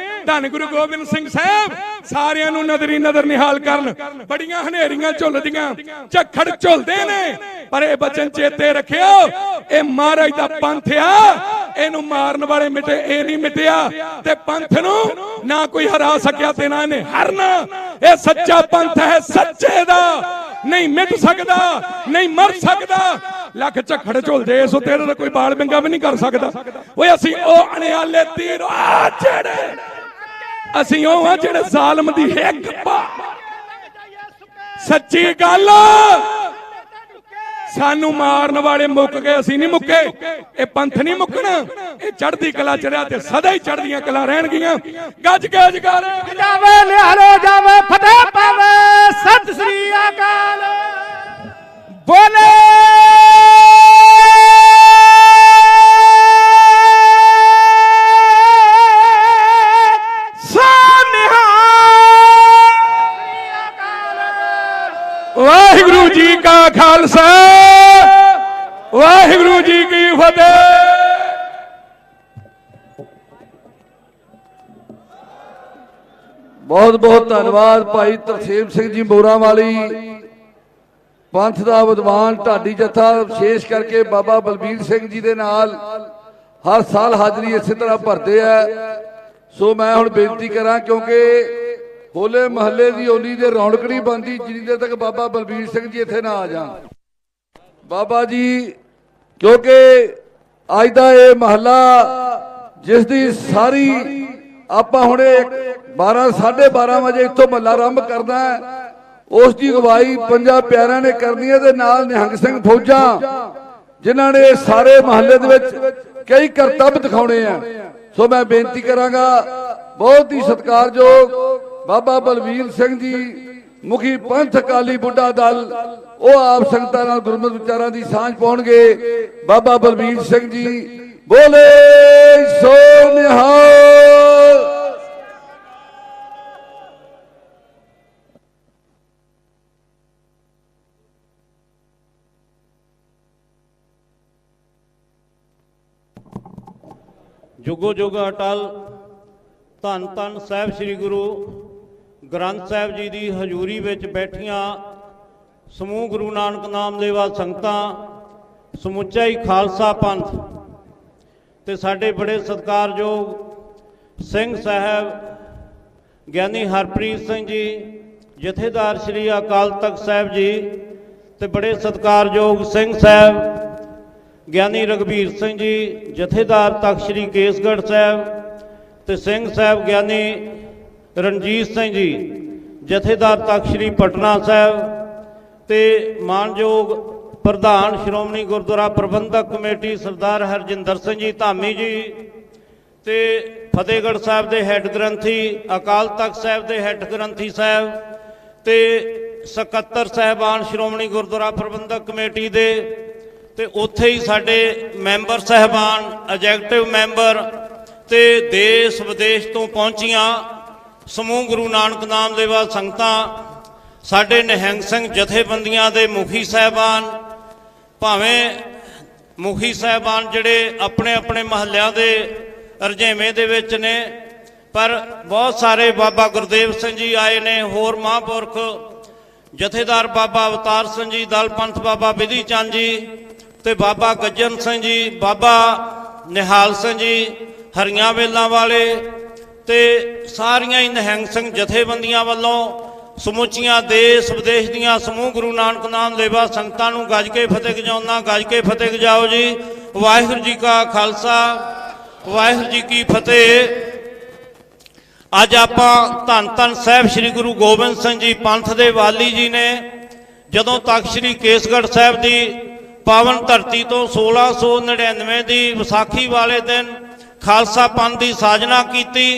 ਧੰਨ ਗੁਰੂ ਗੋਬਿੰਦ ਸਿੰਘ ਸਾਹਿਬ ਸਾਰਿਆਂ ਨੂੰ ਨਜ਼ਰੀ ਨਜ਼ਰ ਨਿਹਾਲ ਕਰਨ। ਬੜੀਆਂ ਹਨੇਰੀਆਂ ਝੁੱਲਦੀਆਂ, ਝੱਖੜ ਝੁੱਲਦੇ ਨੇ, ਪਰ ਇਹ ਬਚਨ ਚੇਤੇ ਰੱਖਿਓ, ਇਹ ਮਹਾਰਾਜ ਦਾ ਪੰਥ ਆ। ਇਹਨੂੰ ਮਾਰਨ ਵਾਲੇ ਮਿਟੇ, ਇਹ ਨਹੀਂ ਮਿਟਿਆ। ਤੇ ਪੰਥ ਨੂੰ ਨਾ ਕੋਈ ਹਰਾ ਸਕਿਆ ਤੇ ਨਾ ਇਹਨੇ ਹਰਨਾ। ਇਹ ਸੱਚਾ ਪੰਥ ਹੈ, ਸੱਚੇ ਦਾ ਨਹੀਂ ਮਿਟ ਸਕਦਾ, ਨਹੀਂ ਮਰ ਸਕਦਾ। ਲੱਖ ਝੱਖੜ ਝੁੱਲਦੇ ਇਸ ਉੱਤੇ ਤਾਂ ਕੋਈ ਬਾਲ ਬਿੰਗਾ ਵੀ ਨਹੀਂ ਕਰ ਸਕਦਾ। ਓਏ ਅਸੀਂ ਉਹ ਅਣਿਆਲੇ ਤੀਰ ਆ ਜਿਹੜੇ, ਅਸੀਂ ਉਹ ਆ ਜਿਹੜੇ ਜ਼ਾਲਮ ਦੀ ਹਿੱਕ ਪਾ। ਸੱਚੀ ਗੱਲ, ਸਾਨੂੰ ਮਾਰਨ ਵਾਲੇ ਮੁੱਕ ਗਏ, ਅਸੀਂ ਨਹੀਂ ਮੁੱਕੇ। ਇਹ ਪੰਥ ਨਹੀਂ ਮੁੱਕਣਾ, ਇਹ ਚੜ੍ਹਦੀ ਕਲਾ ਚ ਰਿਹਾ ਤੇ ਸਦਾ ਹੀ ਚੜ੍ਹਦੀਆਂ ਕਲਾ ਰਹਿਣਗੀਆਂ। ਗੱਜ ਕੇ ਜਗਾਰੇ ਜਾਵੇ ਨਿਹਾਲੋ ਜਾਵੇ, ਫਤਿਹ ਪਾਵੇ, ਸਤਿ ਸ੍ਰੀ ਅਕਾਲ। ਬੋਲੇ ਵਾਹਿਗੁਰੂ ਜੀ ਕਾ ਖਾਲਸਾ, ਵਾਹਿਗੁਰੂ ਜੀ ਕੀ ਫਤਿਹ। ਬਹੁਤ ਬਹੁਤ ਧੰਨਵਾਦ ਭਾਈ ਤਰਸੇਮ ਸਿੰਘ ਜੀ ਮੋਰਾਂ ਵਾਲੀ, ਪੰਥ ਦਾ ਵਿਦਵਾਨ ਢਾਡੀ ਜੱਥਾ, ਵਿਸ਼ੇਸ਼ ਕਰਕੇ ਬਾਬਾ ਬਲਬੀਰ ਸਿੰਘ ਜੀ ਦੇ ਨਾਲ ਹਰ ਸਾਲ ਹਾਜ਼ਰੀ ਇਸੇ ਤਰ੍ਹਾਂ ਭਰਦੇ ਆ। ਸੋ ਮੈਂ ਹੁਣ ਬੇਨਤੀ ਕਰਾਂ, ਕਿਉਂਕਿ ਹੋਲੇ ਮਹੱਲੇ ਦੀ ਓਲੀ ਦੇ ਰੌਣਕ ਨਹੀਂ ਬਣਦੀ ਜਿੰਨੀ ਦੇਰ ਤੱਕ ਬਾਬਾ ਬਲਬੀਰ ਸਿੰਘ ਜੀ ਇੱਥੇ ਨਾ ਆ ਜਾਣ। ਬਾਬਾ ਜੀ, ਕਿਉਂਕਿ ਅੱਜ ਦਾ ਇਹ ਮਹੱਲਾ ਜਿਸ ਦੀ ਸਾਰੀ ਆਪਾਂ ਹੁਣੇ 12:30 ਵਜੇ ਇੱਥੋਂ ਮਹੱਲਾ ਆਰੰਭ ਕਰਨਾ ਹੈ, ਉਸ ਦੀ ਅਗਵਾਈ ਪੰਜਾਂ ਪਿਆਰਿਆਂ ਨੇ ਕਰਨੀ ਹੈ ਤੇ ਨਾਲ ਨਿਹੰਗ ਸਿੰਘ ਫੌਜਾਂ ਜਿਨ੍ਹਾਂ ਨੇ ਸਾਰੇ ਮਹੱਲੇ ਦੇ ਵਿੱਚ ਕਈ ਕਰਤੱਵ ਦਿਖਾਉਣੇ ਆ। ਸੋ ਮੈਂ ਬੇਨਤੀ ਕਰਾਂਗਾ, ਬਹੁਤ ਹੀ ਸਤਿਕਾਰਯੋਗ ਬਾਬਾ ਬਲਵੀਰ ਸਿੰਘ ਜੀ ਮੁਖੀ ਪੰਥ ਅਕਾਲੀ ਬੁੱਢਾ ਦਲ, ਉਹ ਆਪ ਸੰਗਤਾਂ ਨਾਲ ਗੁਰਮਤਿ ਵਿਚਾਰਾਂ ਦੀ ਸਾਂਝ ਪਾਉਣਗੇ। ਬਾਬਾ ਬਲਵੀਰ ਸਿੰਘ ਜੀ ਬੋਲੇ ਸੋ ਨਿਹਾਲ। ਜੁਗੋ ਜੁਗ ਅਟਲ ਧੰਨ ਧੰਨ ਸਾਹਿਬ ਸ੍ਰੀ ਗੁਰੂ ਗ੍ਰੰਥ ਸਾਹਿਬ ਜੀ ਦੀ ਹਜ਼ੂਰੀ ਵਿੱਚ ਬੈਠੀਆਂ ਸਮੂਹ ਗੁਰੂ ਨਾਨਕ ਨਾਮਦੇਵਾ ਸੰਗਤਾਂ, ਸਮੁੱਚਾ ਹੀ ਖਾਲਸਾ ਪੰਥ ਤੇ ਸਾਡੇ ਬੜੇ ਸਤਿਕਾਰਯੋਗ ਸਿੰਘ ਸਾਹਿਬ ਗਿਆਨੀ ਹਰਪ੍ਰੀਤ ਸਿੰਘ ਜੀ, ਜਥੇਦਾਰ ਸ੍ਰੀ ਅਕਾਲ ਤਖਤ ਸਾਹਿਬ ਜੀ ਤੇ ਬੜੇ ਸਤਿਕਾਰਯੋਗ ਸਿੰਘ ਸਾਹਿਬ ਗਿਆਨੀ ਰਘਬੀਰ ਸਿੰਘ ਜੀ, ਜਥੇਦਾਰ ਤਖਤ ਸ੍ਰੀ ਕੇਸਗੜ੍ਹ ਸਾਹਿਬ ਤੇ ਸਿੰਘ ਸਾਹਿਬ ਗਿਆਨੀ ਰਣਜੀਤ ਸਿੰਘ ਜੀ, ਜਥੇਦਾਰ ਤਖਤ ਸ੍ਰੀ ਪਟਨਾ ਸਾਹਿਬ ਤੇ ਮਾਨਯੋਗ ਪ੍ਰਧਾਨ ਸ਼੍ਰੋਮਣੀ ਗੁਰਦੁਆਰਾ ਪ੍ਰਬੰਧਕ ਕਮੇਟੀ ਸਰਦਾਰ ਹਰਜਿੰਦਰ ਸਿੰਘ ਜੀ ਧਾਮੀ ਜੀ ਤੇ ਫਤਿਹਗੜ੍ਹ ਸਾਹਿਬ ਦੇ ਹੈੱਡ ਗ੍ਰੰਥੀ, ਅਕਾਲ ਤਖਤ ਸਾਹਿਬ ਦੇ ਹੈੱਡ ਗ੍ਰੰਥੀ ਸਾਹਿਬ ਤੇ ਸਕੱਤਰ ਸਾਹਿਬਾਨ ਸ਼੍ਰੋਮਣੀ ਗੁਰਦੁਆਰਾ ਪ੍ਰਬੰਧਕ ਕਮੇਟੀ ਦੇ ਤੇ ਉੱਥੇ ਹੀ ਸਾਡੇ ਮੈਂਬਰ ਸਾਹਿਬਾਨ, ਐਗਜ਼ੈਕਟਿਵ ਮੈਂਬਰ ਤੇ ਦੇਸ਼ ਵਿਦੇਸ਼ ਤੋਂ ਪਹੁੰਚੀਆਂ ਸਮੂਹ ਗੁਰੂ ਨਾਨਕ ਨਾਮ ਲੇਵਾ ਸੰਗਤਾਂ, ਸਾਡੇ ਨਿਹੰਗ ਸਿੰਘ ਜਥੇਬੰਦੀਆਂ ਦੇ ਮੁਖੀ ਸਾਹਿਬਾਨ, ਭਾਵੇਂ ਮੁਖੀ ਸਾਹਿਬਾਨ ਜਿਹੜੇ ਆਪਣੇ ਆਪਣੇ ਮਹੱਲਿਆਂ ਦੇ ਰੁਝੇਵੇਂ ਦੇ ਵਿੱਚ ਨੇ, ਪਰ ਬਹੁਤ ਸਾਰੇ ਬਾਬਾ ਗੁਰਦੇਵ ਸਿੰਘ ਜੀ ਆਏ ਨੇ, ਹੋਰ ਮਹਾਂਪੁਰਖ ਜਥੇਦਾਰ ਬਾਬਾ ਅਵਤਾਰ ਸਿੰਘ ਜੀ, ਦਲ ਪੰਥ ਬਾਬਾ ਵਿਧੀ ਚੰਦ ਜੀ ਤੇ ਬਾਬਾ ਗੱਜਨ ਸਿੰਘ ਜੀ, ਬਾਬਾ ਨਿਹਾਲ ਸਿੰਘ ਜੀ ਹਰੀਆਂ ਵੇਲਾਂ ਵਾਲੇ ਤੇ ਸਾਰੀਆਂ ਹੀ ਨਿਹੰਗ ਸਿੰਘ ਜਥੇਬੰਦੀਆਂ ਵੱਲੋਂ ਸਮੁੱਚੀਆਂ ਦੇਸ਼ ਵਿਦੇਸ਼ ਦੀਆਂ ਸਮੂਹ ਗੁਰੂ ਨਾਨਕ ਨਾਮ ਲੇਵਾ ਸੰਗਤਾਂ ਨੂੰ ਗੱਜ ਕੇ ਫਤਿਹ ਗਜਾਉਣਾ, ਗੱਜ ਕੇ ਫਤਿਹ ਗਜਾਓ ਜੀ। ਵਾਹਿਗੁਰੂ ਜੀ ਕਾ ਖਾਲਸਾ, ਵਾਹਿਗੁਰੂ ਜੀ ਕੀ ਫਤਿਹ। ਅੱਜ ਆਪਾਂ ਧੰਨ ਧੰਨ ਸਾਹਿਬ ਸ੍ਰੀ ਗੁਰੂ ਗੋਬਿੰਦ ਸਿੰਘ ਜੀ ਪੰਥ ਦੇ ਵਾਲੀ ਜੀ ਨੇ ਜਦੋਂ ਤੱਕ ਸ੍ਰੀ ਕੇਸਗੜ੍ਹ ਸਾਹਿਬ ਦੀ ਪਾਵਨ ਧਰਤੀ ਤੋਂ 1699 ਦੀ ਵਿਸਾਖੀ ਵਾਲੇ ਦਿਨ ਖਾਲਸਾ ਪੰਥ ਦੀ ਸਾਜਨਾ ਕੀਤੀ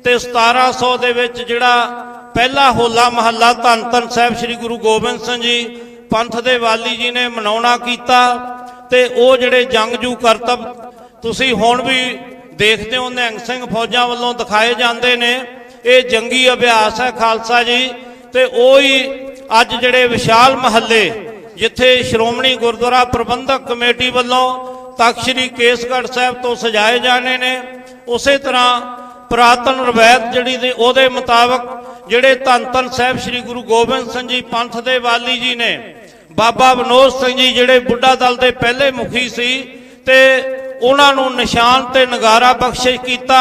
ਤੇ 1700 ਦੇ ਵਿੱਚ ਜਿਹੜਾ ਪਹਿਲਾ ਹੋਲਾ ਮਹੱਲਾ ਧੰਨ ਧੰਨ ਸਾਹਿਬ ਸ੍ਰੀ ਗੁਰੂ ਗੋਬਿੰਦ ਸਿੰਘ ਜੀ ਪੰਥ ਦੇ ਵਾਲੀ ਜੀ ਨੇ ਮਨਾਉਣਾ ਕੀਤਾ ਤੇ ਉਹ ਜਿਹੜੇ ਜੰਗਜੂ ਕਰਤੱਵ ਤੁਸੀਂ ਹੁਣ ਵੀ ਦੇਖਦੇ ਹੋ ਨਿਹੰਗ ਸਿੰਘ ਫੌਜਾਂ ਵੱਲੋਂ ਦਿਖਾਏ ਜਾਂਦੇ ਨੇ, ਇਹ ਜੰਗੀ ਅਭਿਆਸ ਹੈ ਖਾਲਸਾ ਜੀ। ਤੇ ਉਹੀ ਅੱਜ ਜਿਹੜੇ ਵਿਸ਼ਾਲ ਮਹੱਲੇ ਜਿੱਥੇ ਸ਼੍ਰੋਮਣੀ ਗੁਰਦੁਆਰਾ ਪ੍ਰਬੰਧਕ ਕਮੇਟੀ ਵੱਲੋਂ ਤਖ਼ਤ ਸ੍ਰੀ ਕੇਸਗੜ੍ਹ ਸਾਹਿਬ ਤੋਂ ਸਜਾਏ ਜਾਣੇ ਨੇ, ਉਸੇ ਤਰ੍ਹਾਂ ਪੁਰਾਤਨ ਰਵਾਇਤ ਜਿਹੜੀ ਦੀ ਉਹਦੇ ਮੁਤਾਬਕ ਜਿਹੜੇ ਧੰਨ ਧੰਨ ਸਾਹਿਬ ਸ੍ਰੀ ਗੁਰੂ ਗੋਬਿੰਦ ਸਿੰਘ ਜੀ ਪੰਥ ਦੇ ਵਾਲੀ ਜੀ ਨੇ, ਬਾਬਾ ਵਿਨੋਦ ਸਿੰਘ ਜੀ ਜਿਹੜੇ ਬੁੱਢਾ ਦਲ ਦੇ ਪਹਿਲੇ ਮੁਖੀ ਸੀ ਤੇ ਉਹਨਾਂ ਨੂੰ ਨਿਸ਼ਾਨ ਤੇ ਨਗਾਰਾ ਬਖਸ਼ਿਸ਼ ਕੀਤਾ।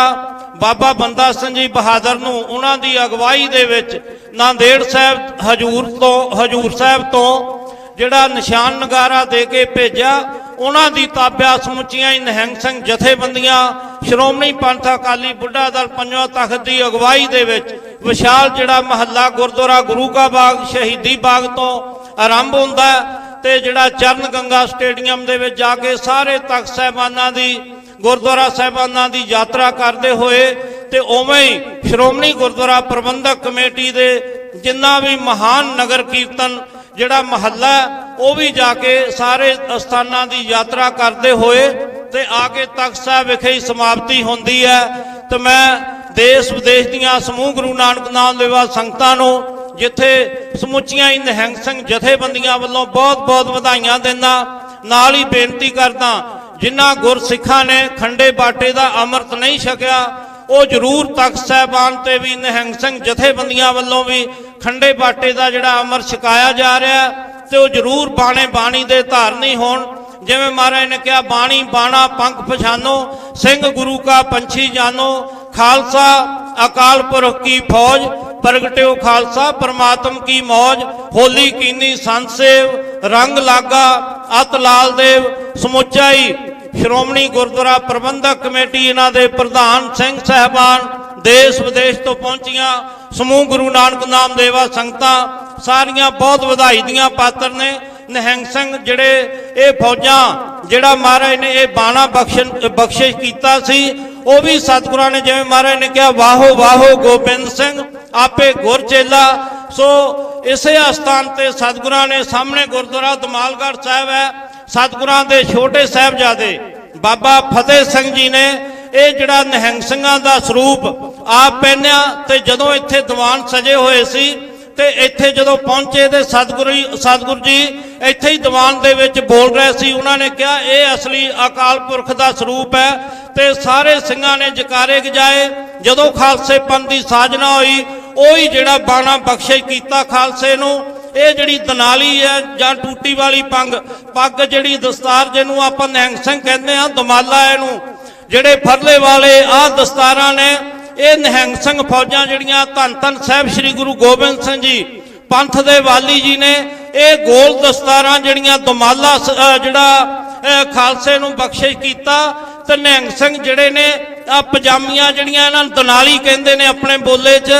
ਬਾਬਾ ਬੰਦਾ ਸਿੰਘ ਜੀ ਬਹਾਦਰ ਨੂੰ ਉਹਨਾਂ ਦੀ ਅਗਵਾਈ ਦੇ ਵਿੱਚ ਨਾਂਦੇੜ ਸਾਹਿਬ ਹਜੂਰ ਸਾਹਿਬ ਤੋਂ ਜਿਹੜਾ ਨਿਸ਼ਾਨ ਨਗਾਰਾ ਦੇ ਕੇ ਭੇਜਿਆ। ਉਹਨਾਂ ਦੀ ਤਾਬਿਆ ਸਮੁੱਚੀਆਂ ਹੀ ਨਿਹੰਗ ਸਿੰਘ ਜਥੇਬੰਦੀਆਂ ਸ਼੍ਰੋਮਣੀ ਪੰਥ ਅਕਾਲੀ ਬੁੱਢਾ ਦਲ ਪੰਜਵਾਂ ਤਖਤ ਦੀ ਅਗਵਾਈ ਦੇ ਵਿੱਚ ਵਿਸ਼ਾਲ ਜਿਹੜਾ ਮਹੱਲਾ ਗੁਰਦੁਆਰਾ ਗੁਰੂ ਕਾ ਬਾਗ ਸ਼ਹੀਦੀ ਬਾਗ ਤੋਂ ਆਰੰਭ ਹੁੰਦਾ ਤੇ ਜਿਹੜਾ ਚਰਨ ਗੰਗਾ ਸਟੇਡੀਅਮ ਦੇ ਵਿੱਚ ਜਾ ਕੇ ਸਾਰੇ ਤਖਤ ਸਾਹਿਬਾਨਾਂ ਦੀ ਗੁਰਦੁਆਰਾ ਸਾਹਿਬਾਨਾਂ ਦੀ ਯਾਤਰਾ ਕਰਦੇ ਹੋਏ ਤੇ ਉਵੇਂ ਹੀ ਸ਼੍ਰੋਮਣੀ ਗੁਰਦੁਆਰਾ ਪ੍ਰਬੰਧਕ ਕਮੇਟੀ ਦੇ ਜਿੰਨਾ ਵੀ ਮਹਾਨ ਨਗਰ ਕੀਰਤਨ ਜਿਹੜਾ ਮਹੱਲਾ ਉਹ ਵੀ ਜਾ ਕੇ ਸਾਰੇ ਅਸਥਾਨਾਂ ਦੀ ਯਾਤਰਾ ਕਰਦੇ ਹੋਏ ਤੇ ਆ ਕੇ ਤਖਤ ਸਾਹਿਬ ਵਿਖੇ ਹੀ ਸਮਾਪਤੀ ਹੁੰਦੀ ਹੈ। ਤੇ ਮੈਂ ਦੇਸ਼ ਵਿਦੇਸ਼ ਦੀਆਂ ਸਮੂਹ ਗੁਰੂ ਨਾਨਕ ਨਾਮ ਲੇਵਾ ਸੰਗਤਾਂ ਨੂੰ ਜਿੱਥੇ ਸਮੁੱਚੀਆਂ ਹੀ ਨਿਹੰਗ ਸਿੰਘ ਜਥੇਬੰਦੀਆਂ ਵੱਲੋਂ ਬਹੁਤ-ਬਹੁਤ ਵਧਾਈਆਂ ਦਿੰਦਾ। ਨਾਲ ਹੀ ਬੇਨਤੀ ਕਰਦਾ ਜਿਨ੍ਹਾਂ ਗੁਰਸਿੱਖਾਂ ਨੇ ਖੰਡੇ ਬਾਟੇ ਦਾ ਅੰਮ੍ਰਿਤ ਨਹੀਂ ਛਕਿਆ ਉਹ ਜ਼ਰੂਰ ਤਖਤ ਸਾਹਿਬਾਨ ਤੇ ਵੀ ਨਿਹੰਗ ਸਿੰਘ ਜਥੇਬੰਦੀਆਂ ਵੱਲੋਂ ਵੀ ਖੰਡੇ ਬਾਟੇ ਦਾ ਜਿਹੜਾ ਅੰਮ੍ਰਿਤ ਛਕਾਇਆ ਜਾ ਰਿਹਾ ਤੇ ਉਹ ਜ਼ਰੂਰ ਬਾਣੀ ਦੇ ਧਾਰਨੀ ਹੋਣ। ਜਿਵੇਂ ਮਹਾਰਾਜ ਨੇ ਕਿਹਾ ਬਾਣੀ ਬਾਣਾ ਪੰਖ ਪਛਾਨੋ ਸਿੰਘ ਗੁਰੂ ਕਾ ਪੰਛੀ ਜਾਨੋ ਖਾਲਸਾ ਅਕਾਲ ਪੁਰਖ ਕੀ ਫੌਜ ਪ੍ਰਗਟਿਓ ਖਾਲਸਾ ਪਰਮਾਤਮ ਕੀ ਮੌਜ ਹੋਲੀ ਕੀਨੀ ਸੰਤ ਸੇਵ ਰੰਗ ਲਾਗਾ ਅਤ ਲਾਲ ਦੇਵ। ਸਮੁੱਚਾ ਹੀ ਸ਼੍ਰੋਮਣੀ ਗੁਰਦੁਆਰਾ ਪ੍ਰਬੰਧਕ ਕਮੇਟੀ ਇਹਨਾਂ ਦੇ ਪ੍ਰਧਾਨ ਸਿੰਘ ਸਾਹਿਬਾਨ ਦੇਸ਼ ਵਿਦੇਸ਼ ਤੋਂ ਪਹੁੰਚੀਆਂ ਸਮੂਹ ਗੁਰੂ ਨਾਨਕ ਨਾਮ ਲੇਵਾ ਸੰਗਤਾਂ ਸਾਰੀਆਂ ਬਹੁਤ ਵਧਾਈ ਦੀਆਂ ਪਾਤਰ ਨੇ। ਨਿਹੰਗ ਸਿੰਘ ਜਿਹੜੇ ਇਹ ਫੌਜਾਂ ਜਿਹੜਾ ਮਹਾਰਾਜ ਨੇ ਇਹ ਬਾਣਾ ਬਖਸ਼ਿਸ਼ ਕੀਤਾ ਸੀ ਉਹ ਵੀ ਸਤਿਗੁਰਾਂ ਨੇ ਜਿਵੇਂ ਮਹਾਰਾਜ ਨੇ ਕਿਹਾ ਵਾਹੋ ਵਾਹੋ ਗੋਬਿੰਦ ਸਿੰਘ ਆਪੇ ਗੁਰ ਚੇਲਾ। ਸੋ ਇਸੇ ਅਸਥਾਨ ਤੇ ਸਤਿਗੁਰਾਂ ਨੇ ਸਾਹਮਣੇ ਗੁਰਦੁਆਰਾ ਦਮਾਲਗੜ੍ਹ ਸਾਹਿਬ ਹੈ, ਸਤਿਗੁਰਾਂ ਦੇ ਛੋਟੇ ਸਾਹਿਬਜ਼ਾਦੇ ਬਾਬਾ ਫਤਿਹ ਸਿੰਘ ਜੀ ਨੇ ਇਹ ਜਿਹੜਾ ਨਿਹੰਗ ਸਿੰਘਾਂ ਦਾ ਸਰੂਪ ਆਪ ਪਹਿਨਿਆ ਤੇ ਜਦੋਂ ਇੱਥੇ ਦੀਵਾਨ ਸਜੇ ਹੋਏ ਸੀ ਤੇ ਇੱਥੇ ਜਦੋਂ ਪਹੁੰਚੇ ਤੇ ਸਤਿਗੁਰੂ ਜੀ ਇੱਥੇ ਹੀ ਦੀਵਾਨ ਦੇ ਵਿੱਚ ਬੋਲ ਰਹੇ ਸੀ। ਉਹਨਾਂ ਨੇ ਕਿਹਾ ਇਹ ਅਸਲੀ ਅਕਾਲ ਪੁਰਖ ਦਾ ਸਰੂਪ ਹੈ ਤੇ ਸਾਰੇ ਸਿੰਘਾਂ ਨੇ ਜਕਾਰੇ ਗਜਾਏ। ਜਦੋਂ ਖਾਲਸੇ ਪੰਥ ਦੀ ਸਾਜਨਾ ਹੋਈ ਉਹੀ ਜਿਹੜਾ ਬਾਣਾ ਬਖਸ਼ਿਸ਼ ਕੀਤਾ ਖਾਲਸੇ ਨੂੰ। ਇਹ ਜਿਹੜੀ ਦਨਾਲੀ ਹੈ ਜਾਂ ਟੂਟੀ ਵਾਲੀ ਪੱਗ ਜਿਹੜੀ ਦਸਤਾਰ ਜਿਹਨੂੰ ਆਪਾਂ ਨਿਹੰਗ ਸਿੰਘ ਕਹਿੰਦੇ ਆ ਦਮਾਲਾ ਇਹਨੂੰ ਜਿਹੜੇ ਫਰਲੇ ਵਾਲੇ ਆਹ ਦਸਤਾਰਾਂ ਨੇ ਇਹ ਨਿਹੰਗ ਸਿੰਘ ਫੌਜਾਂ ਜਿਹੜੀਆਂ ਧੰਨ ਧੰਨ ਸਾਹਿਬ ਸ੍ਰੀ ਗੁਰੂ ਗੋਬਿੰਦ ਸਿੰਘ ਜੀ ਪੰਥ ਦੇ ਵਾਲੀ ਜੀ ਨੇ ਇਹ ਗੋਲ ਦਸਤਾਰਾਂ ਜਿਹੜੀਆਂ ਦਮਾਲਾ ਜਿਹੜਾ ਖਾਲਸੇ ਨੂੰ ਬਖਸ਼ਿਸ਼ ਕੀਤਾ। ਤੇ ਨਿਹੰਗ ਸਿੰਘ ਜਿਹੜੇ ਨੇ ਆ ਪਜਾਮੀਆਂ ਜਿਹੜੀਆਂ ਇਹਨਾਂ ਨੂੰ ਦਨਾਲੀ ਕਹਿੰਦੇ ਨੇ ਆਪਣੇ ਬੋਲੇ 'ਚ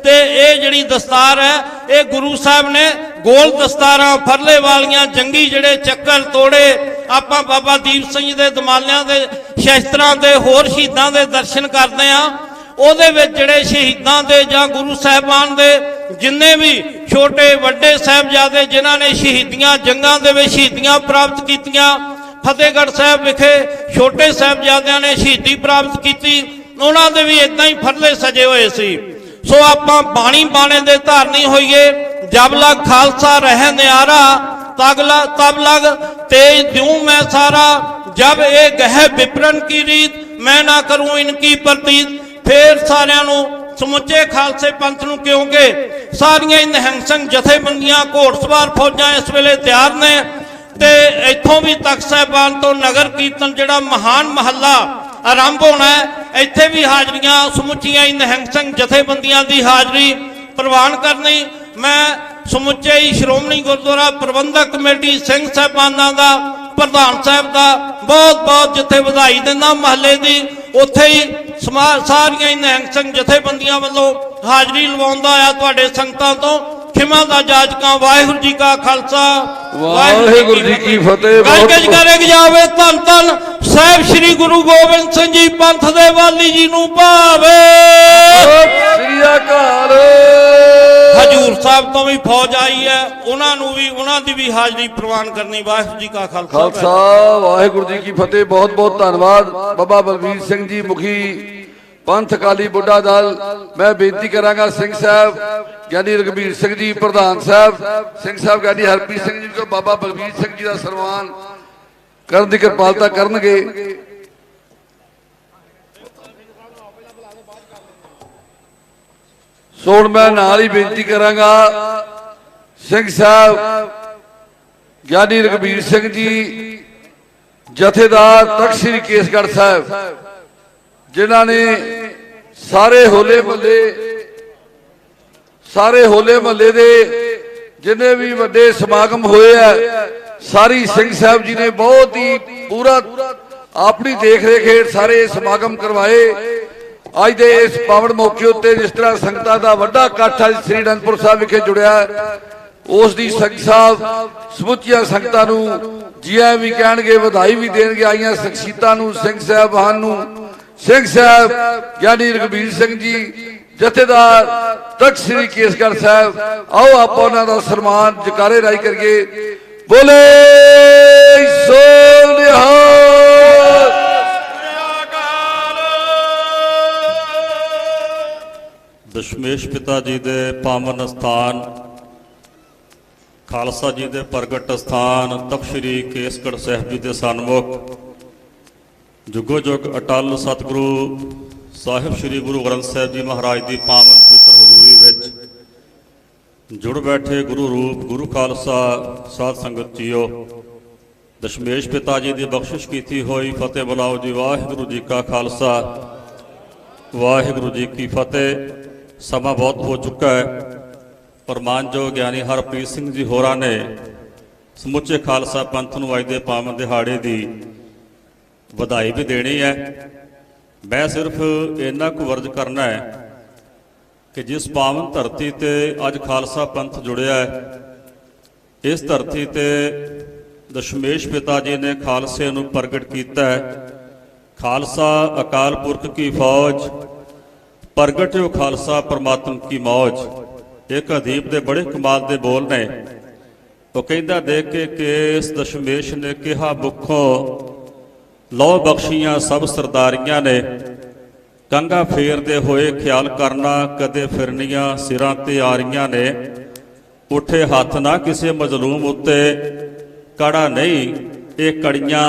ਤੇ ਇਹ ਜਿਹੜੀ ਦਸਤਾਰ ਹੈ ਇਹ ਗੁਰੂ ਸਾਹਿਬ ਨੇ ਗੋਲ ਦਸਤਾਰਾਂ ਫਰਲੇ ਵਾਲੀਆਂ ਜੰਗੀ ਜਿਹੜੇ ਚੱਕਰ ਤੋੜੇ, ਆਪਾਂ ਬਾਬਾ ਦੀਪ ਸਿੰਘ ਦੇ ਦਮਾਲਿਆਂ ਦੇ ਸ਼ਸਤਰਾਂ ਦੇ ਹੋਰ ਸ਼ਹੀਦਾਂ ਦੇ ਦਰਸ਼ਨ ਕਰਦੇ ਆ। ਉਹਦੇ ਵਿੱਚ ਜਿਹੜੇ ਸ਼ਹੀਦਾਂ ਦੇ ਜਾਂ ਗੁਰੂ ਸਾਹਿਬਾਨ ਦੇ ਜਿੰਨੇ ਵੀ ਛੋਟੇ ਵੱਡੇ ਸਾਹਿਬਜ਼ਾਦੇ ਜਿਨ੍ਹਾਂ ਨੇ ਸ਼ਹੀਦੀਆਂ ਜੰਗਾਂ ਦੇ ਵਿੱਚ ਸ਼ਹੀਦੀਆਂ ਪ੍ਰਾਪਤ ਕੀਤੀਆਂ, ਫਤਿਹਗੜ੍ਹ ਸਾਹਿਬ ਵਿਖੇ ਛੋਟੇ ਸਾਹਿਬਜ਼ਾਦਿਆਂ ਨੇ ਸ਼ਹੀਦੀ ਪ੍ਰਾਪਤ ਕੀਤੀ, ਉਹਨਾਂ ਦੇ ਵੀ ਇਦਾਂ ਹੀ ਫਰਲੇ ਸਜੇ ਹੋਏ ਸੀ। ਸੋ ਆਪਾਂ ਬਾਣੀ ਬਾਣੇ ਦੇ ਧਾਰਨੀ ਹੋਈਏ। ਜਬ ਲਗ ਖਾਲਸਾ ਰਹਿ ਨਿਆਰਾ, तब लग तेज दूं मैं सारा, जब ये गह विपरन की रीत मैं ना करूं इनकी प्रतीत। फिर सारिਆਂ ਨੂੰ ਸਮੁੱਚੇ ਖਾਲਸੇ ਪੰਥ ਨੂੰ, ਕਿਉਂਕਿ ਸਾਰੀਆਂ ਹੀ ਨਿਹੰਗ ਸਿੰਘ ਜਥੇਬੰਦੀਆਂ ਘੋੜਸਵਾਰ ਫੌਜਾਂ ਇਸ ਵੇਲੇ ਤਿਆਰ ਨੇ ਤੇ ਇੱਥੋਂ ਵੀ ਤਖਤ ਸਾਹਿਬਾਨ ਤੋਂ ਨਗਰ ਕੀਰਤਨ ਜਿਹੜਾ ਮਹਾਨ ਮਹੱਲਾ ਆਰੰਭ ਹੋਣਾ ਹੈ, ਇੱਥੇ ਵੀ ਹਾਜ਼ਰੀਆਂ ਸਮੁੱਚੀਆਂ ਹੀ ਨਿਹੰਗ ਸਿੰਘ ਜਥੇਬੰਦੀਆਂ ਦੀ ਹਾਜ਼ਰੀ ਪ੍ਰਵਾਨ ਕਰਨੀ। ਮੈਂ ਸਮੁੱਚੇ ਹੀ ਸ਼੍ਰੋਮਣੀ ਗੁਰਦੁਆਰਾ ਪ੍ਰਬੰਧਕ ਕਮੇਟੀ ਸਿੰਘ ਸਾਹਿਬਾਨਾਂ ਦਾ, ਪ੍ਰਧਾਨ ਸਾਹਿਬ ਦਾ ਬਹੁਤ ਬਹੁਤ ਜਿੱਥੇ ਵਧਾਈ ਦਿੰਦਾ ਮਹੱਲੇ ਦੀ, ਉੱਥੇ ਹੀ ਸਾਰੀਆਂ ਹੀ ਨਿਹੰਗ ਸਿੰਘ ਜਥੇਬੰਦੀਆਂ ਵੱਲੋਂ ਹਾਜ਼ਰੀ ਲਵਾਉਂਦਾ ਆ ਤੁਹਾਡੇ ਸੰਗਤਾਂ ਤੋਂ ਖਿਮਾ ਦਾ ਜਾਚਕਾਂ। ਵਾਹਿਗੁਰੂ ਜੀ ਕਾ ਖਾਲਸਾ, ਵਾਹਿਗੁਰੂ ਜੀ ਕੀ ਫਤਿਹ। ਗੱਜ ਕਰੇ ਜਾਵੇ ਧੰਨ ਧੰਨ ਸਾਹਿਬ ਸ੍ਰੀ ਗੁਰੂ ਗੋਬਿੰਦ ਸਿੰਘ ਜੀ ਪੰਥ ਦੇ ਵਾਲੀ ਜੀ ਨੂੰ ਭਾਵੇ। ਸ੍ਰੀ ਅਕਾਲ। ਹਜੂਰ ਸਾਹਿਬ ਤੋਂ ਵੀ ਫੌਜ ਆਈ ਹੈ, ਉਹਨਾਂ ਨੂੰ ਵੀ ਉਹਨਾਂ ਦੀ ਵੀ ਹਾਜ਼ਰੀ ਪ੍ਰਵਾਨ ਕਰਨੀ। ਵਾਹਿਗੁਰੂ ਜੀ ਕਾ ਖਾਲਸਾ, ਵਾਹਿਗੁਰੂ ਜੀ ਕੀ ਫਤਿਹ। ਬਹੁਤ ਬਹੁਤ ਧੰਨਵਾਦ ਬਾਬਾ ਬਲਵੀਰ ਸਿੰਘ ਜੀ, ਮੁਖੀ ਪੰਥ ਅਕਾਲੀ ਬੁੱਢਾ ਦਲ। ਮੈਂ ਬੇਨਤੀ ਕਰਾਂਗਾ ਸਿੰਘ ਸਾਹਿਬ ਗਿਆਨੀ ਰਘਬੀਰ ਸਿੰਘ ਜੀ, ਪ੍ਰਧਾਨ ਸਾਹਿਬ ਸਿੰਘ ਸਾਹਿਬ ਗਿਆਨੀ ਹਰਪ੍ਰੀਤ ਸਿੰਘ ਜੀ ਤੋਂ ਬਾਬਾ ਬਲਵੀਰ ਸਿੰਘ ਜੀ ਦਾ ਸਨਮਾਨ ਕਰਨ ਦੀ ਕਿਰਪਾਲਤਾ ਕਰਨਗੇ। ਸੋ ਹੁਣ ਮੈਂ ਨਾਲ ਹੀ ਬੇਨਤੀ ਕਰਾਂਗਾ ਸਿੰਘ ਸਾਹਿਬ ਗਿਆਨੀ ਰਘਬੀਰ ਸਿੰਘ ਜੀ ਜਥੇਦਾਰ ਤਖਤ ਸ੍ਰੀ ਕੇਸਗੜ੍ਹ ਸਾਹਿਬ, ਜਿਨ੍ਹਾਂ ਨੇ ਸਾਰੇ ਹੋਲੇ ਮਹੱਲੇ ਦੇ ਜਿੰਨੇ ਵੀ ਵੱਡੇ ਸਮਾਗਮ ਹੋਏ ਆ, ਸਾਰੀ ਸਿੰਘ ਸਾਹਿਬ ਜੀ ਨੇ ਬਹੁਤ ਹੀ ਪੂਰਾ ਆਪਣੀ ਦੇਖ ਰੇਖ ਹੇਠ ਸਾਰੇ ਸਮਾਗਮ ਕਰਵਾਏ। ਅੱਜ ਦੇ ਇਸ ਪਾਵਨ ਮੌਕੇ ਉੱਤੇ ਜਿਸ ਤਰ੍ਹਾਂ ਸੰਗਤਾਂ ਦਾ ਵੱਡਾ ਇਕੱਠ ਅੱਜ ਸ੍ਰੀ ਅਨੰਦਪੁਰ ਸਾਹਿਬ ਵਿਖੇ ਜੁੜਿਆ, ਉਸ ਦੀ ਸਿੰਘ ਸਾਹਿਬ ਸਮੁੱਚੀਆਂ ਸੰਗਤਾਂ ਨੂੰ ਜੀ ਆਇਆਂ ਵੀ ਕਹਿਣਗੇ, ਵਧਾਈ ਵੀ ਦੇਣਗੇ। ਆਈਆਂ ਸ਼ਖਸੀਅਤਾਂ ਨੂੰ, ਸਿੰਘ ਸਾਹਿਬਾਨ ਨੂੰ, ਸਿੰਘ ਸਾਹਿਬ ਗਿਆਨੀ ਰਘਬੀਰ ਸਿੰਘ ਜੀ ਜਥੇਦਾਰ ਤਖਤ ਸ੍ਰੀ ਕੇਸਗੜ੍ਹ ਸਾਹਿਬ, ਆਓ ਆਪਾਂ ਉਹਨਾਂ ਦਾ ਸਨਮਾਨ ਜਕਾਰੇ ਰਾਈ ਕਰੀਏ। ਬੋਲੇ ਸੋ ਨਿਹਾਲ। ਦਸ਼ਮੇਸ਼ ਪਿਤਾ ਜੀ ਦੇ ਪਾਵਨ ਸਥਾਨ, ਖਾਲਸਾ ਜੀ ਦੇ ਪ੍ਰਗਟ ਸਥਾਨ ਤਖਤ ਸ੍ਰੀ ਕੇਸਗੜ੍ਹ ਸਾਹਿਬ ਜੀ ਦੇ ਸਨਮੁਖ ਜੁਗੋ ਜੁਗ ਅਟਲ ਸਤਿਗੁਰੂ ਸਾਹਿਬ ਸ੍ਰੀ ਗੁਰੂ ਗ੍ਰੰਥ ਸਾਹਿਬ ਜੀ ਮਹਾਰਾਜ ਦੀ ਪਾਵਨ ਪਵਿੱਤਰ ਹਜ਼ੂਰੀ ਵਿੱਚ ਜੁੜ ਬੈਠੇ ਗੁਰੂ ਰੂਪ ਗੁਰੂ ਖਾਲਸਾ ਸਾਧ ਸੰਗਤ ਜੀਓ, ਦਸ਼ਮੇਸ਼ ਪਿਤਾ ਜੀ ਦੀ ਬਖਸ਼ਿਸ਼ ਕੀਤੀ ਹੋਈ ਫਤਿਹ ਬੁਲਾਓ ਜੀ। ਵਾਹਿਗੁਰੂ ਜੀ ਕਾ ਖਾਲਸਾ, ਵਾਹਿਗੁਰੂ ਜੀ ਕੀ ਫਤਿਹ। ਸਮਾਂ ਬਹੁਤ ਹੋ ਚੁੱਕਾ ਹੈ, ਪਰ ਮਾਨਯੋਗ ਗਿਆਨੀ ਹਰਪ੍ਰੀਤ ਸਿੰਘ ਜੀ ਹੋਰਾਂ ਨੇ ਸਮੁੱਚੇ ਖਾਲਸਾ ਪੰਥ ਨੂੰ ਅੱਜ ਦੇ ਪਾਵਨ ਦਿਹਾੜੇ ਦੀ ਵਧਾਈ ਵੀ ਦੇਣੀ ਹੈ। ਮੈਂ ਸਿਰਫ ਇੰਨਾ ਕੁ ਵਰਜ ਕਰਨਾ ਹੈ ਕਿ ਜਿਸ ਪਾਵਨ ਧਰਤੀ ਤੇ ਅੱਜ ਖਾਲਸਾ ਪੰਥ ਜੁੜਿਆ ਹੈ, ਇਸ ਧਰਤੀ ਤੇ ਦਸ਼ਮੇਸ਼ ਪਿਤਾ ਜੀ ਨੇ ਖਾਲਸੇ ਨੂੰ ਪ੍ਰਗਟ ਕੀਤਾ ਹੈ। ਖਾਲਸਾ ਅਕਾਲ ਪੁਰਖ ਕੀ ਫੌਜ, ਪ੍ਰਗਟਿਓ ਖਾਲਸਾ ਪਰਮਾਤਮ ਕੀ ਮੌਜ। ਇੱਕ ਅਦੀਬ ਦੇ ਬੜੇ ਕਮਾਲ ਦੇ ਬੋਲ ਨੇ। ਉਹ ਕਹਿੰਦਾ ਦੇਖ ਕੇ ਕੇਸ ਦਸ਼ਮੇਸ਼ ਨੇ ਕਿਹਾ ਮੁਖੋਂ, ਲੋ ਬਖਸ਼ੀਆਂ ਸਭ ਸਰਦਾਰੀਆਂ ਨੇ, ਕੰਗਾ ਫੇਰਦੇ ਹੋਏ ਖਿਆਲ ਕਰਨਾ, ਕਦੇ ਫਿਰਨੀਆਂ ਸਿਰਾਂ ਤੇ ਆ ਰਹੀਆਂ ਨੇ। ਉੱਠੇ ਹੱਥ ਨਾ ਕਿਸੇ ਮਜ਼ਲੂਮ ਉੱਤੇ, ਕੜਾ ਨਹੀਂ ਇਹ ਕੜੀਆਂ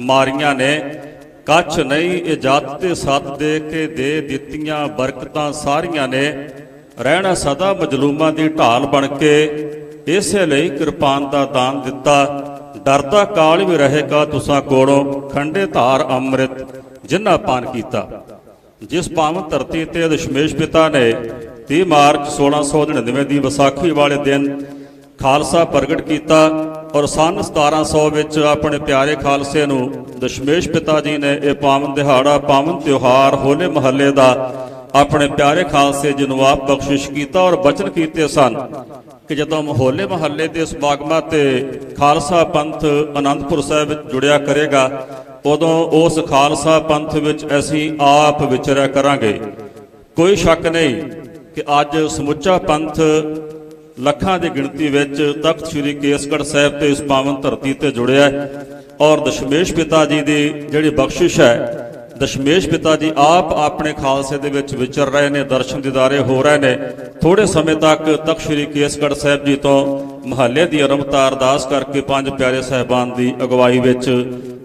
ਮਾਰੀਆਂ ਨੇ। ਕੱਛ ਨਹੀਂ ਇਹ ਜਾਤ ਤੇ ਸੱਤ ਦੇ ਕੇ ਦੇ ਦਿੱਤੀਆਂ ਬਰਕਤਾਂ ਸਾਰੀਆਂ ਨੇ। ਰਹਿਣਾ ਸਦਾ ਮਜ਼ਲੂਮਾਂ ਦੀ ਢਾਲ ਬਣ ਕੇ, ਇਸੇ ਲਈ ਕਿਰਪਾਨ ਦਾ ਦਾਨ ਦਿੱਤਾ। ਡਰਦਾ ਕਾਲ ਵੀ ਰਹੇਗਾ ਤੁਸਾਂ ਕੋਲੋਂ, ਖੰਡੇ ਧਾਰ ਅੰਮ੍ਰਿਤ ਜਿਨ੍ਹਾਂ ਪਾਨ ਕੀਤਾ। ਜਿਸ ਪਾਵਨ ਧਰਤੀ ਤੇ ਦਸ਼ਮੇਸ਼ ਪਿਤਾ ਨੇ 30 ਮਾਰਚ 1699 ਦੀ ਵਿਸਾਖੀ ਵਾਲੇ ਦਿਨ ਖਾਲਸਾ ਪ੍ਰਗਟ ਕੀਤਾ ਔਰ ਸੰਨ 1700 ਵਿੱਚ ਆਪਣੇ ਪਿਆਰੇ ਖਾਲਸੇ ਨੂੰ ਦਸ਼ਮੇਸ਼ ਪਿਤਾ ਜੀ ਨੇ ਇਹ ਪਾਵਨ ਦਿਹਾੜਾ, ਪਾਵਨ ਤਿਉਹਾਰ ਹੋਲੇ ਮਹੱਲੇ ਦਾ ਆਪਣੇ ਪਿਆਰੇ ਖਾਲਸੇ ਜੀ ਨੂੰ ਆਪ ਬਖਸ਼ਿਸ਼ ਕੀਤਾ ਔਰ ਬਚਨ ਕੀਤੇ ਸਨ ਕਿ ਜਦੋਂ ਹੋਲੇ ਮਹੱਲੇ ਦੇ ਸਮਾਗਮਾਂ ਤੇ ਖਾਲਸਾ ਪੰਥ ਆਨੰਦਪੁਰ ਸਾਹਿਬ ਵਿੱਚ ਜੁੜਿਆ ਕਰੇਗਾ, ਉਦੋਂ ਉਸ ਖਾਲਸਾ ਪੰਥ ਵਿੱਚ ਅਸੀਂ ਆਪ ਵਿਚਰਿਆ ਕਰਾਂਗੇ। ਕੋਈ ਸ਼ੱਕ ਨਹੀਂ ਕਿ ਅੱਜ ਸਮੁੱਚਾ ਪੰਥ ਲੱਖਾਂ ਦੀ ਗਿਣਤੀ ਵਿੱਚ ਤਖਤ ਸ੍ਰੀ ਕੇਸਗੜ੍ਹ ਸਾਹਿਬ ਤੇ ਇਸ ਪਾਵਨ ਧਰਤੀ ਤੇ ਜੁੜਿਆ ਹੈ। ਔਰ ਦਸ਼ਮੇਸ਼ ਪਿਤਾ ਜੀ ਦੀ ਜਿਹੜੀ ਬਖਸ਼ਿਸ਼ ਹੈ, ਦਸ਼ਮੇਸ਼ ਪਿਤਾ ਜੀ ਆਪ ਆਪਣੇ ਖਾਲਸੇ ਦੇ ਵਿੱਚ ਵਿਚਰ ਰਹੇ ਨੇ, ਦਰਸ਼ਨ ਦੀਦਾਰੇ ਹੋ ਰਹੇ ਨੇ। ਥੋੜੇ ਸਮੇਂ ਤੱਕ ਤਖਤ ਸ੍ਰੀ ਕੇਸਗੜ੍ਹ ਸਾਹਿਬ ਜੀ ਤੋਂ ਮਹੱਲੇ ਦੀ ਆਰੰਭਤਾ ਅਰਦਾਸ ਕਰਕੇ ਪੰਜ ਪਿਆਰੇ ਸਾਹਿਬਾਨ ਦੀ ਅਗਵਾਈ ਵਿੱਚ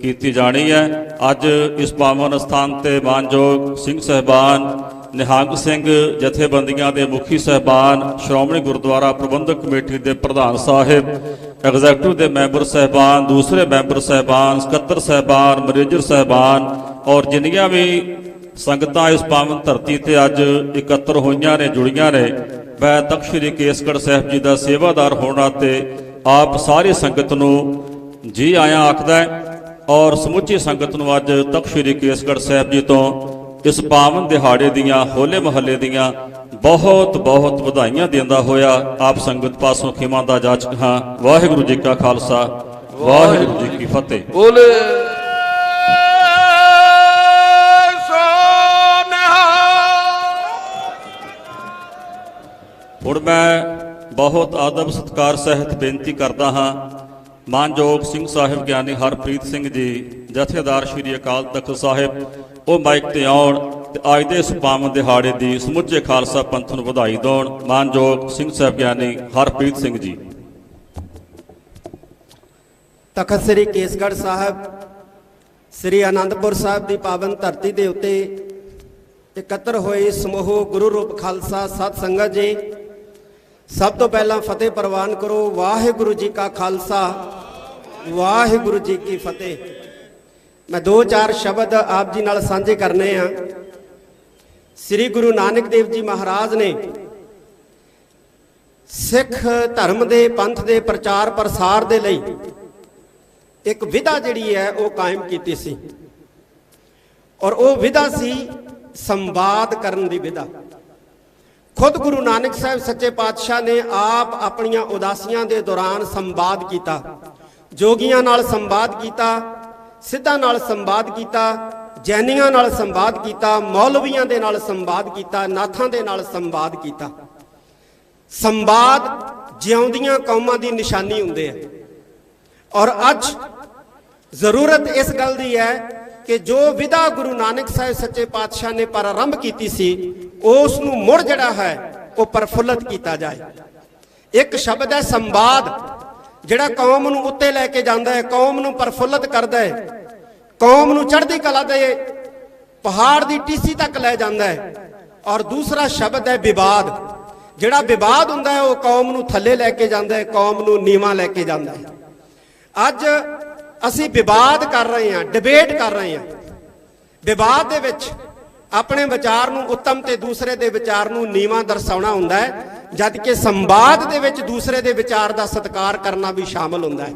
ਕੀਤੀ ਜਾਣੀ ਹੈ। ਅੱਜ ਇਸ ਪਾਵਨ ਸਥਾਨ ਤੇ ਮਾਨਯੋਗ ਸਿੰਘ ਸਾਹਿਬਾਨ, ਨਿਹੰਗ ਸਿੰਘ ਜਥੇਬੰਦੀਆਂ ਦੇ ਮੁਖੀ ਸਾਹਿਬਾਨ, ਸ਼੍ਰੋਮਣੀ ਗੁਰਦੁਆਰਾ ਪ੍ਰਬੰਧਕ ਕਮੇਟੀ ਦੇ ਪ੍ਰਧਾਨ ਸਾਹਿਬ, ਐਗਜ਼ੈਕਟਿਵ ਦੇ ਮੈਂਬਰ ਸਾਹਿਬਾਨ, ਦੂਸਰੇ ਮੈਂਬਰ ਸਾਹਿਬਾਨ, ਸਕੱਤਰ ਸਾਹਿਬਾਨ, ਮੈਨੇਜਰ ਸਾਹਿਬਾਨ ਔਰ ਜਿੰਨੀਆਂ ਵੀ ਸੰਗਤਾਂ ਇਸ ਪਾਵਨ ਧਰਤੀ ਤੇ ਅੱਜ ਇਕੱਤਰ ਹੋਈਆਂ ਨੇ, ਜੁੜੀਆਂ ਨੇ, ਮੈਂ ਤਖਤ ਸ੍ਰੀ ਕੇਸਗੜ੍ਹ ਸਾਹਿਬ ਜੀ ਦਾ ਸੇਵਾਦਾਰ ਹੋਣਾ ਤੇ ਆਪ ਸਾਰੀ ਸੰਗਤ ਨੂੰ ਜੀ ਆਇਆਂ ਆਖਦਾ ਔਰ ਸਮੁੱਚੀ ਸੰਗਤ ਨੂੰ ਅੱਜ ਤਖਤ ਸ੍ਰੀ ਕੇਸਗੜ੍ਹ ਸਾਹਿਬ ਜੀ ਤੋਂ ਇਸ ਪਾਵਨ ਦਿਹਾੜੇ ਦੀਆਂ, ਹੋਲੇ ਮਹੱਲੇ ਦੀਆਂ ਬਹੁਤ ਬਹੁਤ ਵਧਾਈਆਂ ਦਿੰਦਾ ਹੋਇਆ ਆਪ ਸੰਗਤ ਪਾਸੋਂ ਖਿਮਾ ਦਾ ਜਾਚਕ ਹਾਂ। ਵਾਹਿਗੁਰੂ ਜੀ ਕਾ ਖਾਲਸਾ, ਵਾਹਿਗੁਰੂ ਜੀ ਕੀ ਫਤਿਹ। ਬੋਲੇ ਹੁਣ ਮੈਂ ਬਹੁਤ ਆਦਬ ਸਤਿਕਾਰ ਸਹਿਤ ਬੇਨਤੀ ਕਰਦਾ ਹਾਂ, ਮਾਨਯੋਗ ਸਿੰਘ ਸਾਹਿਬ ਗਿਆਨੀ ਹਰਪ੍ਰੀਤ ਸਿੰਘ ਜੀ ਜਥੇਦਾਰ ਸ੍ਰੀ ਅਕਾਲ ਤਖਤ ਸਾਹਿਬ, ਉਹ ਮਾਈਕ ਤੇ ਆਉਣ ਤੇ ਅੱਜ ਦੇ ਇਸ ਪਾਵਨ ਦਿਹਾੜੇ ਦੀ ਸਮੁੱਚੇ ਖਾਲਸਾ ਪੰਥ ਨੂੰ ਵਧਾਈ ਦੇਣ। ਮਾਨਯੋਗ ਸਿੰਘ ਸਾਹਿਬ ਗਿਆਨੀ ਹਰਪ੍ਰੀਤ ਸਿੰਘ ਜੀ। ਤਖਤ ਸ੍ਰੀ ਕੇਸਗੜ੍ਹ ਸਾਹਿਬ, ਸ੍ਰੀ ਆਨੰਦਪੁਰ ਸਾਹਿਬ ਦੀ ਪਾਵਨ ਧਰਤੀ ਦੇ ਉੱਤੇ ਇਕੱਤਰ ਹੋਏ ਸਮੂਹ ਗੁਰੂ ਰੂਪ ਖਾਲਸਾ ਸਤ ਸੰਗਤ ਜੀ, ਸਭ ਤੋਂ ਪਹਿਲਾਂ ਫਤਿਹ ਪ੍ਰਵਾਨ ਕਰੋ। ਵਾਹਿਗੁਰੂ ਜੀ ਕਾ ਖਾਲਸਾ, ਵਾਹਿਗੁਰੂ ਜੀ ਕੀ ਫਤਿਹ। ਮੈਂ ਦੋ ਚਾਰ ਸ਼ਬਦ ਆਪ ਜੀ ਨਾਲ ਸਾਂਝੇ ਕਰਨੇ ਆ। ਸ੍ਰੀ ਗੁਰੂ ਨਾਨਕ ਦੇਵ ਜੀ ਮਹਾਰਾਜ ਨੇ ਸਿੱਖ ਧਰਮ ਦੇ, ਪੰਥ ਦੇ ਪ੍ਰਚਾਰ ਪ੍ਰਸਾਰ ਦੇ ਲਈ ਇੱਕ ਵਿਧਾ ਜਿਹੜੀ ਹੈ ਉਹ ਕਾਇਮ ਕੀਤੀ ਸੀ, ਔਰ ਉਹ ਵਿਧਾ ਸੀ ਸੰਵਾਦ ਕਰਨ ਦੀ ਵਿਧਾ। ਖੁਦ ਗੁਰੂ ਨਾਨਕ ਸਾਹਿਬ ਸੱਚੇ ਪਾਤਸ਼ਾਹ ਨੇ ਆਪ ਆਪਣੀਆਂ ਉਦਾਸੀਆਂ ਦੇ ਦੌਰਾਨ ਸੰਵਾਦ ਕੀਤਾ, ਜੋਗੀਆਂ ਨਾਲ ਸੰਵਾਦ ਕੀਤਾ, ਸਿੱਧਾਂ ਨਾਲ ਸੰਵਾਦ ਕੀਤਾ, ਜੈਨੀਆਂ ਨਾਲ ਸੰਵਾਦ ਕੀਤਾ, ਮੌਲਵੀਆਂ ਦੇ ਨਾਲ ਸੰਵਾਦ ਕੀਤਾ, ਨਾਥਾਂ ਦੇ ਨਾਲ ਸੰਵਾਦ ਕੀਤਾ। ਸੰਵਾਦ ਜਿਉਂਦੀਆਂ ਕੌਮਾਂ ਦੀ ਨਿਸ਼ਾਨੀ ਹੁੰਦੇ ਆ। ਔਰ ਅੱਜ ਜ਼ਰੂਰਤ ਇਸ ਗੱਲ ਦੀ ਹੈ ਕਿ ਜੋ ਵਿਧਾ ਗੁਰੂ ਨਾਨਕ ਸਾਹਿਬ ਸੱਚੇ ਪਾਤਸ਼ਾਹ ਨੇ ਪ੍ਰਾਰੰਭ ਕੀਤੀ ਸੀ, ਉਸ ਨੂੰ ਮੁੜ ਜਿਹੜਾ ਹੈ ਉਹ ਪ੍ਰਫੁੱਲਤ ਕੀਤਾ ਜਾਏ। ਇੱਕ ਸ਼ਬਦ ਹੈ ਸੰਵਾਦ, ਜਿਹੜਾ ਕੌਮ ਨੂੰ ਉੱਤੇ ਲੈ ਕੇ ਜਾਂਦਾ ਹੈ, ਕੌਮ ਨੂੰ ਪ੍ਰਫੁੱਲਤ ਕਰਦਾ ਹੈ, ਕੌਮ ਨੂੰ ਚੜ੍ਹਦੀ ਕਲਾ ਦੇ ਪਹਾੜ ਦੀ ਟੀਸੀ ਤੱਕ ਲੈ ਜਾਂਦਾ ਹੈ। ਔਰ ਦੂਸਰਾ ਸ਼ਬਦ ਹੈ ਵਿਵਾਦ, ਜਿਹੜਾ ਵਿਵਾਦ ਹੁੰਦਾ ਹੈ ਉਹ ਕੌਮ ਨੂੰ ਥੱਲੇ ਲੈ ਕੇ ਜਾਂਦਾ ਹੈ, ਕੌਮ ਨੂੰ ਨੀਵਾਂ ਲੈ ਕੇ ਜਾਂਦਾ ਹੈ। ਅੱਜ ਅਸੀਂ ਵਿਵਾਦ ਕਰ ਰਹੇ ਹਾਂ, ਡਿਬੇਟ ਕਰ ਰਹੇ ਹਾਂ। ਵਿਵਾਦ ਦੇ ਵਿੱਚ ਆਪਣੇ ਵਿਚਾਰ ਨੂੰ ਉੱਤਮ ਤੇ ਦੂਸਰੇ ਦੇ ਵਿਚਾਰ ਨੂੰ ਨੀਵਾਂ ਦਰਸਾਉਣਾ ਹੁੰਦਾ ਹੈ, ਜਦ ਕਿ ਸੰਵਾਦ ਦੇ ਵਿੱਚ ਦੂਸਰੇ ਦੇ ਵਿਚਾਰ ਦਾ ਸਤਿਕਾਰ ਕਰਨਾ ਵੀ ਸ਼ਾਮਲ ਹੁੰਦਾ ਹੈ।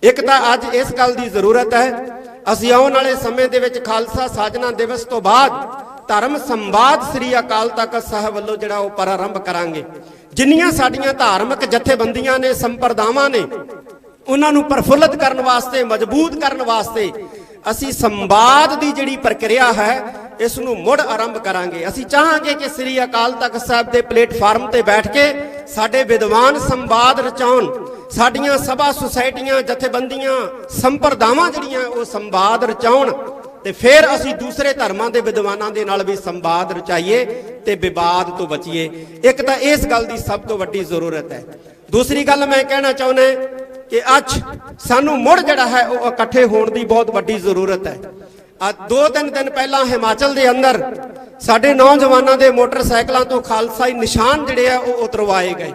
ਇੱਕ ਤਾਂ ਅੱਜ ਇਸ ਗੱਲ ਦੀ ਜ਼ਰੂਰਤ ਹੈ, ਅਸੀਂ ਆਉਣ ਵਾਲੇ ਸਮੇਂ ਦੇ ਵਿੱਚ ਖਾਲਸਾ ਸਾਜਨਾ ਦਿਵਸ ਤੋਂ ਬਾਅਦ ਧਰਮ ਸੰਵਾਦ ਸ੍ਰੀ ਅਕਾਲ ਤਖਤ ਸਾਹਿਬ ਵੱਲੋਂ ਜਿਹੜਾ ਉਹ ਪ੍ਰਾਰੰਭ ਕਰਾਂਗੇ। ਜਿੰਨੀਆਂ ਸਾਡੀਆਂ ਧਾਰਮਿਕ ਜਥੇਬੰਦੀਆਂ ਨੇ, ਸੰਪਰਦਾਵਾਂ ਨੇ, ਉਹਨਾਂ ਨੂੰ ਪ੍ਰਫੁੱਲਤ ਕਰਨ ਵਾਸਤੇ, ਮਜ਼ਬੂਤ ਕਰਨ ਵਾਸਤੇ ਅਸੀਂ ਸੰਵਾਦ ਦੀ ਜਿਹੜੀ ਪ੍ਰਕਿਰਿਆ ਹੈ ਇਸ ਨੂੰ ਮੁੜ ਆਰੰਭ ਕਰਾਂਗੇ। ਅਸੀਂ ਚਾਹਾਂਗੇ ਕਿ ਸ੍ਰੀ ਅਕਾਲ ਤਖਤ ਸਾਹਿਬ ਦੇ ਪਲੇਟਫਾਰਮ ਤੇ ਬੈਠ ਕੇ ਸਾਡੇ ਵਿਦਵਾਨ ਸੰਵਾਦ ਰਚਾਉਣ, ਸਾਡੀਆਂ ਸਭਾ ਸੁਸਾਇਟੀਆਂ, ਜਥੇਬੰਦੀਆਂ, ਸੰਪਰਦਾਵਾਂ ਜਿਹੜੀਆਂ ਉਹ ਸੰਵਾਦ ਰਚਾਉਣ, ਤੇ ਫਿਰ ਅਸੀਂ ਦੂਸਰੇ ਧਰਮਾਂ ਦੇ ਵਿਦਵਾਨਾਂ ਦੇ ਨਾਲ ਵੀ ਸੰਵਾਦ ਰਚਾਈਏ ਤੇ ਵਿਵਾਦ ਤੋਂ ਬਚੀਏ। ਇੱਕ ਤਾਂ ਇਸ ਗੱਲ ਦੀ ਸਭ ਤੋਂ ਵੱਡੀ ਜ਼ਰੂਰਤ ਹੈ। ਦੂਸਰੀ ਗੱਲ ਮੈਂ ਕਹਿਣਾ ਚਾਹੁੰਦਾ ਕਿ ਅੱਜ ਸਾਨੂੰ ਮੁੜ ਜਿਹੜਾ ਹੈ ਉਹ ਇਕੱਠੇ ਹੋਣ ਦੀ ਬਹੁਤ ਵੱਡੀ ਜ਼ਰੂਰਤ ਹੈ। ਅੱਜ 2-3 ਦਿਨ ਪਹਿਲਾਂ ਹਿਮਾਚਲ ਦੇ ਅੰਦਰ ਸਾਡੇ ਨੌਜਵਾਨਾਂ ਦੇ ਮੋਟਰਸਾਈਕਲਾਂ ਤੋਂ ਖਾਲਸਾਈ ਨਿਸ਼ਾਨ ਜਿਹੜੇ ਆ ਉਹ ਉਤਰਵਾਏ ਗਏ।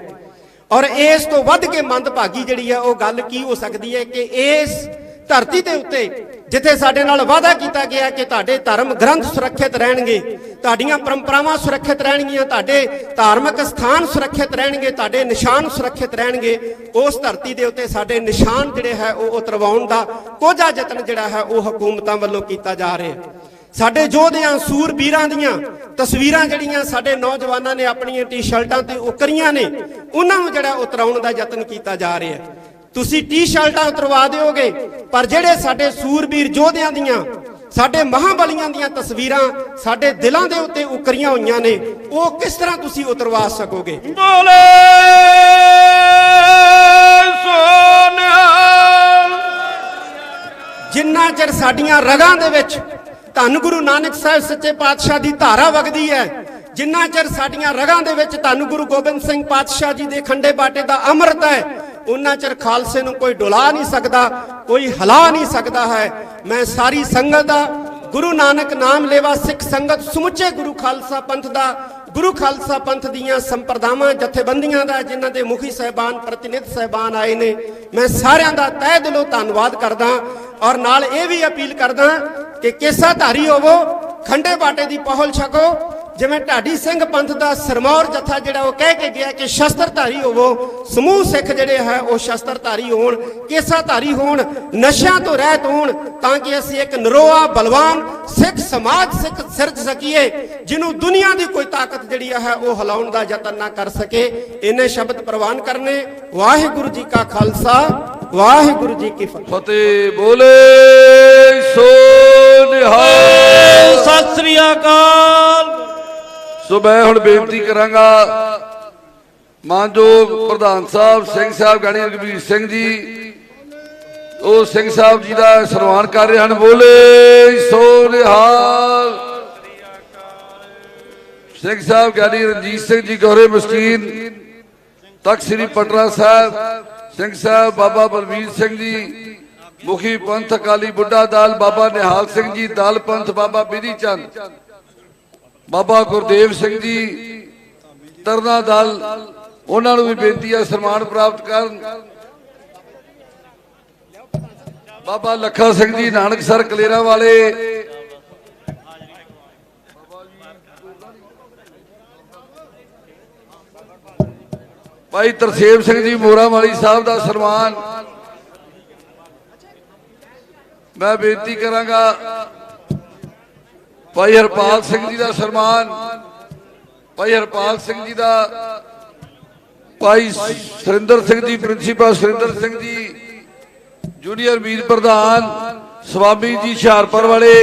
ਔਰ ਇਸ ਤੋਂ ਵੱਧ ਕੇ ਮੰਦਭਾਗੀ ਜਿਹੜੀ ਹੈ ਉਹ ਗੱਲ ਕੀ ਹੋ ਸਕਦੀ ਹੈ ਕਿ ਇਸ ਧਰਤੀ ਦੇ ਉੱਤੇ ਜਿੱਥੇ ਸਾਡੇ ਨਾਲ ਵਾਅਦਾ ਕੀਤਾ ਗਿਆ ਕਿ ਤੁਹਾਡੇ ਧਰਮ ਗ੍ਰੰਥ ਸੁਰੱਖਿਅਤ ਰਹਿਣਗੇ, ਤੁਹਾਡੀਆਂ ਪਰੰਪਰਾਵਾਂ ਸੁਰੱਖਿਅਤ ਰਹਿਣਗੀਆਂ, ਤੁਹਾਡੇ ਧਾਰਮਿਕ ਸਥਾਨ ਸੁਰੱਖਿਅਤ ਰਹਿਣਗੇ, ਤੁਹਾਡੇ ਨਿਸ਼ਾਨ ਸੁਰੱਖਿਅਤ ਰਹਿਣਗੇ, ਉਸ ਧਰਤੀ ਦੇ ਉੱਤੇ ਸਾਡੇ ਨਿਸ਼ਾਨ ਜਿਹੜੇ ਹੈ ਉਹ ਉਤਰਵਾਉਣ ਦਾ ਕੋਝਾ ਯਤਨ ਜਿਹੜਾ ਹੈ ਉਹ ਹਕੂਮਤਾਂ ਵੱਲੋਂ ਕੀਤਾ ਜਾ ਰਿਹਾ ਹੈ। ਸਾਡੇ ਯੋਧਿਆਂ, ਸੂਰਬੀਰਾਂ ਦੀਆਂ ਤਸਵੀਰਾਂ ਜਿਹੜੀਆਂ ਸਾਡੇ ਨੌਜਵਾਨਾਂ ਨੇ ਆਪਣੀਆਂ ਟੀ-ਸ਼ਰਟਾਂ ਤੇ ਉਕਰੀਆਂ ਨੇ ਉਹਨਾਂ ਨੂੰ ਜਿਹੜਾ ਉਤਰਾਉਣ ਦਾ ਯਤਨ ਕੀਤਾ ਜਾ ਰਿਹਾ ਹੈ। ਤੁਸੀਂ ਟੀ-ਸ਼ਰਟਾਂ ਉਤਰਵਾ ਦਿਓਗੇ, ਪਰ ਜਿਹੜੇ ਸਾਡੇ ਸੂਰਬੀਰ ਯੋਧਿਆਂ ਦੀਆਂ, ਸਾਡੇ ਮਹਾਬਲੀਆਂ ਦੀਆਂ ਤਸਵੀਰਾਂ ਸਾਡੇ ਦਿਲਾਂ ਦੇ ਉੱਤੇ ਉਕਰੀਆਂ ਹੋਈਆਂ ਨੇ, ਉਹ ਕਿਸ ਤਰ੍ਹਾਂ ਤੁਸੀਂ ਉਤਰਵਾ ਸਕੋਗੇ? ਬੋਲੇ ਸੋਨਿਹਾਲ। ਜਿੰਨਾ ਚਿਰ ਸਾਡੀਆਂ ਰਗਾਂ ਦੇ ਵਿੱਚ ਧੰਨ ਗੁਰੂ ਨਾਨਕ ਸਾਹਿਬ ਸੱਚੇ ਪਾਤਸ਼ਾਹ ਦੀ ਧਾਰਾ ਵਗਦੀ ਹੈ, ਜਿੰਨਾ ਚਿਰ ਸਾਡੀਆਂ ਰਗਾਂ ਦੇ ਵਿੱਚ ਧੰਨ ਗੁਰੂ ਗੋਬਿੰਦ ਸਿੰਘ ਪਾਤਸ਼ਾਹ ਜੀ ਦੇ ਖੰਡੇ ਬਾਟੇ ਦਾ ਅੰਮ੍ਰਿਤ ਹੈ, ਉਹਨਾਂ ਚਿਰ ਖਾਲਸੇ ਨੂੰ ਕੋਈ ਡੁਲਾ ਨਹੀਂ ਸਕਦਾ, ਕੋਈ ਹਿਲਾ ਨਹੀਂ ਸਕਦਾ ਹੈ। ਮੈਂ ਸਾਰੀ ਸੰਗਤ ਦਾ, ਗੁਰੂ ਨਾਨਕ ਨਾਮ ਲੇਵਾ ਸਿੱਖ ਸੰਗਤ, ਸਮੁੱਚੇ ਗੁਰੂ ਖਾਲਸਾ ਪੰਥ ਦਾ, ਗੁਰੂ ਖਾਲਸਾ ਪੰਥ ਦੀਆਂ ਸੰਪਰਦਾਵਾਂ ਜਥੇਬੰਦੀਆਂ ਦਾ, ਜਿਨ੍ਹਾਂ ਦੇ ਮੁਖੀ ਸਾਹਿਬਾਨ ਪ੍ਰਤੀਨਿਧ ਸਾਹਿਬਾਨ ਆਏ ਨੇ, ਮੈਂ ਸਾਰਿਆਂ ਦਾ ਤਹਿ ਦਿਲੋਂ ਧੰਨਵਾਦ ਕਰਦਾ ਔਰ ਨਾਲ ਇਹ ਵੀ ਅਪੀਲ ਕਰਦਾ ਕਿ ਕੇਸਾਧਾਰੀ ਹੋਵੋ, ਖੰਡੇ ਬਾਟੇ ਦੀ ਪਹੁਲ ਛਕੋ। ਜਿਵੇਂ ਢਾਡੀ ਸਿੰਘ ਪੰਥ ਦਾ ਸਰਮੌਰ ਜਥਾ ਜਿਹੜਾ ਉਹ ਕਹਿ ਕੇ ਗਿਆ ਕਿ ਸ਼ਸਤਰਧਾਰੀ ਹੋਵੋ, ਸਮੂਹ ਸਿੱਖ ਜਿਹੜੇ ਹੈ ਉਹ ਸ਼ਸਤਰਧਾਰੀ ਹੋਣ, ਕੇਸਾਧਾਰੀ ਹੋਣ, ਨਸ਼ਿਆਂ ਤੋਂ ਰਹਿਤ ਹੋਣ, ਤਾਂ ਕਿ ਅਸੀਂ ਇੱਕ ਨਰੋਆ ਬਲਵਾਨ ਸਿੱਖ ਸਮਾਜ ਸਿਰਜ ਸਕੀਏ, ਜਿਹਨੂੰ ਦੁਨੀਆ ਦੀ ਕੋਈ ਤਾਕਤ ਜਿਹੜੀ ਹੈ ਉਹ ਹਿਲਾਉਣ ਦਾ ਯਤਨ ਨਾ ਕਰ ਸਕੇ। ਇਹਨੇ ਸ਼ਬਦ ਪ੍ਰਵਾਨ ਕਰਨੇ। ਵਾਹਿਗੁਰੂ ਜੀ ਕਾ ਖਾਲਸਾ, ਵਾਹਿਗੁਰੂ ਜੀ ਕੀ ਫਤਿਹ। ਬੋਲੇ ਸੋ ਨਿਹਾਲ। ਸਤਿ ਸ੍ਰੀ ਅਕਾਲ। ਸੋ ਮੈਂ ਹੁਣ ਬੇਨਤੀ ਕਰਾਂਗਾ ਮਾਨਯੋਗ ਪ੍ਰਧਾਨ ਸਾਹਿਬ ਸਿੰਘ ਸਾਹਿਬ ਗਿਆਨੀ ਰਘਬੀਰ ਸਿੰਘ ਜੀ, ਉਹ ਸਿੰਘ ਸਾਹਿਬ ਜੀ ਦਾ ਸਨਮਾਨ ਕਰ ਰਹੇ ਹਨ। ਬੋਲੇ ਸੋ ਨਿਹਾਲ। ਸਿੰਘ ਸਾਹਿਬ ਗਿਆਨੀ ਰਣਜੀਤ ਸਿੰਘ ਜੀ ਗੌਰੇ ਮਸਕੀਨ, ਤਖਤ ਸ੍ਰੀ ਪਟਨਾ ਸਾਹਿਬ ਸਿੰਘ ਸਾਹਿਬ ਬਾਬਾ ਬਲਵੀਰ ਸਿੰਘ ਜੀ, ਮੁਖੀ ਪੰਥ ਅਕਾਲੀ ਬੁੱਢਾ ਦਲ ਬਾਬਾ ਨਿਹਾਲ ਸਿੰਘ ਜੀ, ਦਲ ਪੰਥ ਬਾਬਾ ਬਿਧੀ ਚੰਦ, ਬਾਬਾ ਗੁਰਦੇਵ ਸਿੰਘ ਜੀ ਤਰਨਾ ਦਲ, ਉਹਨਾਂ ਨੂੰ ਵੀ ਬੇਨਤੀ ਹੈ ਸਨਮਾਨ ਪ੍ਰਾਪਤ ਕਰਨ। ਬਾਬਾ ਲੱਖਾ ਸਿੰਘ ਜੀ ਨਾਨਕਸਰ ਕਲੇਰਾ ਵਾਲੇ, ਭਾਈ ਤਰਸੇਮ ਸਿੰਘ ਜੀ ਮੋਰਾ ਵਾਲੀ ਸਾਹਿਬ ਦਾ ਸਨਮਾਨ। ਮੈਂ ਬੇਨਤੀ ਕਰਾਂਗਾ ਭਾਈ ਹਰਪਾਲ ਸਿੰਘ ਜੀ ਦਾ ਸਨਮਾਨ, ਭਾਈ ਹਰਪਾਲ ਸਿੰਘ ਜੀ ਦਾ, ਭਾਈ ਸੁਰਿੰਦਰ ਸਿੰਘ ਜੀ, ਪ੍ਰਿੰਸੀਪਲ ਸੁਰਿੰਦਰ ਸਿੰਘ ਜੀ, ਜੂਨੀਅਰ ਮੀਤ ਪ੍ਰਧਾਨ ਸਵਾਮੀ ਜੀ ਹੁਸ਼ਿਆਰਪੁਰ ਵਾਲੇ,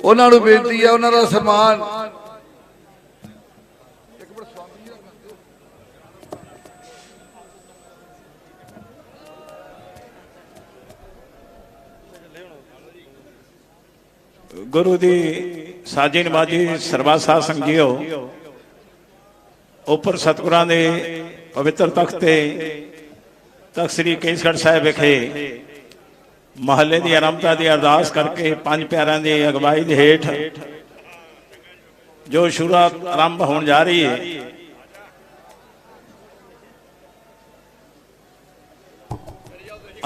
ਉਹਨਾਂ ਨੂੰ ਬੇਨਤੀ ਹੈ ਉਹਨਾਂ ਦਾ ਸਨਮਾਨ। ਗੁਰੂ ਦੀ ਸਾਜੀ ਨਮਾਜੀ ਸਰਬੱਤ ਸਾਧ ਸੰਗਿਓ, ਉੱਪਰ ਸਤਿਗੁਰਾਂ ਦੇ ਪਵਿੱਤਰ ਤਖਤ ਤੇ ਤਖਤ ਸ੍ਰੀ ਕੇਸਗੜ੍ਹ ਸਾਹਿਬ ਵਿਖੇ ਮਹੱਲੇ ਦੀ ਆਰੰਭਤਾ ਦੀ ਅਰਦਾਸ ਕਰਕੇ ਪੰਜ ਪਿਆਰਿਆਂ ਦੀ ਅਗਵਾਈ ਦੇ ਹੇਠ ਜੋ ਸ਼ੁਰੂਆਤ ਆਰੰਭ ਹੋਣ ਜਾ ਰਹੀ ਹੈ,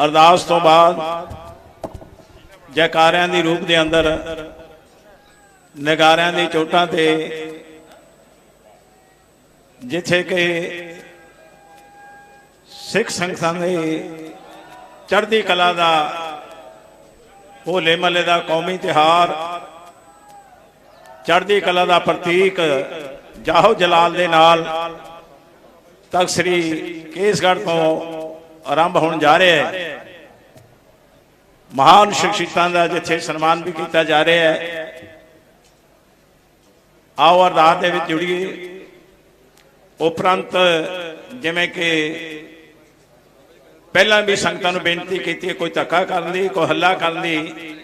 ਅਰਦਾਸ ਤੋਂ ਬਾਅਦ ਜੈਕਾਰਿਆਂ ਦੀ ਰੂਪ ਦੇ ਅੰਦਰ ਨਗਾਰਿਆਂ ਦੀ ਚੋਟਾਂ ਤੇ ਜਿੱਥੇ ਕਿ ਸਿੱਖ ਸੰਗਤਾਂ ਦੇ ਚੜ੍ਹਦੀ ਕਲਾ ਦਾ, ਹੋਲੇ ਮਹੱਲੇ ਦਾ ਕੌਮੀ ਤਿਉਹਾਰ, ਚੜ੍ਹਦੀ ਕਲਾ ਦਾ ਪ੍ਰਤੀਕ ਜਾਹੋ ਜਲਾਲ ਦੇ ਨਾਲ ਤਖਤ ਸ੍ਰੀ ਕੇਸਗੜ੍ਹ ਤੋਂ ਆਰੰਭ ਹੋਣ ਜਾ ਰਿਹਾ ਹੈ। ਮਹਾਨ ਸ਼ਖਸੀਅਤਾਂ ਦਾ ਜਿੱਥੇ ਸਨਮਾਨ ਵੀ ਕੀਤਾ ਜਾ ਰਿਹਾ ਹੈ। ਆਓ ਅਰਦਾਸ ਦੇ ਵਿੱਚ ਜੁੜੀਏ। ਉਪਰੰਤ ਜਿਵੇਂ ਕਿ ਪਹਿਲਾਂ ਵੀ ਸੰਗਤਾਂ ਨੂੰ ਬੇਨਤੀ ਕੀਤੀ ਹੈ, ਕੋਈ ਧੱਕਾ ਕਰਨ ਦੀ, ਕੋਈ ਹੱਲਾ ਕਰਨ ਦੀ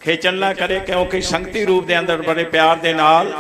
ਖੇਚਲ ਨਾ ਕਰੇ, ਕਿਉਂਕਿ ਸੰਗਤੀ ਰੂਪ ਦੇ ਅੰਦਰ ਬੜੇ ਪਿਆਰ ਦੇ ਨਾਲ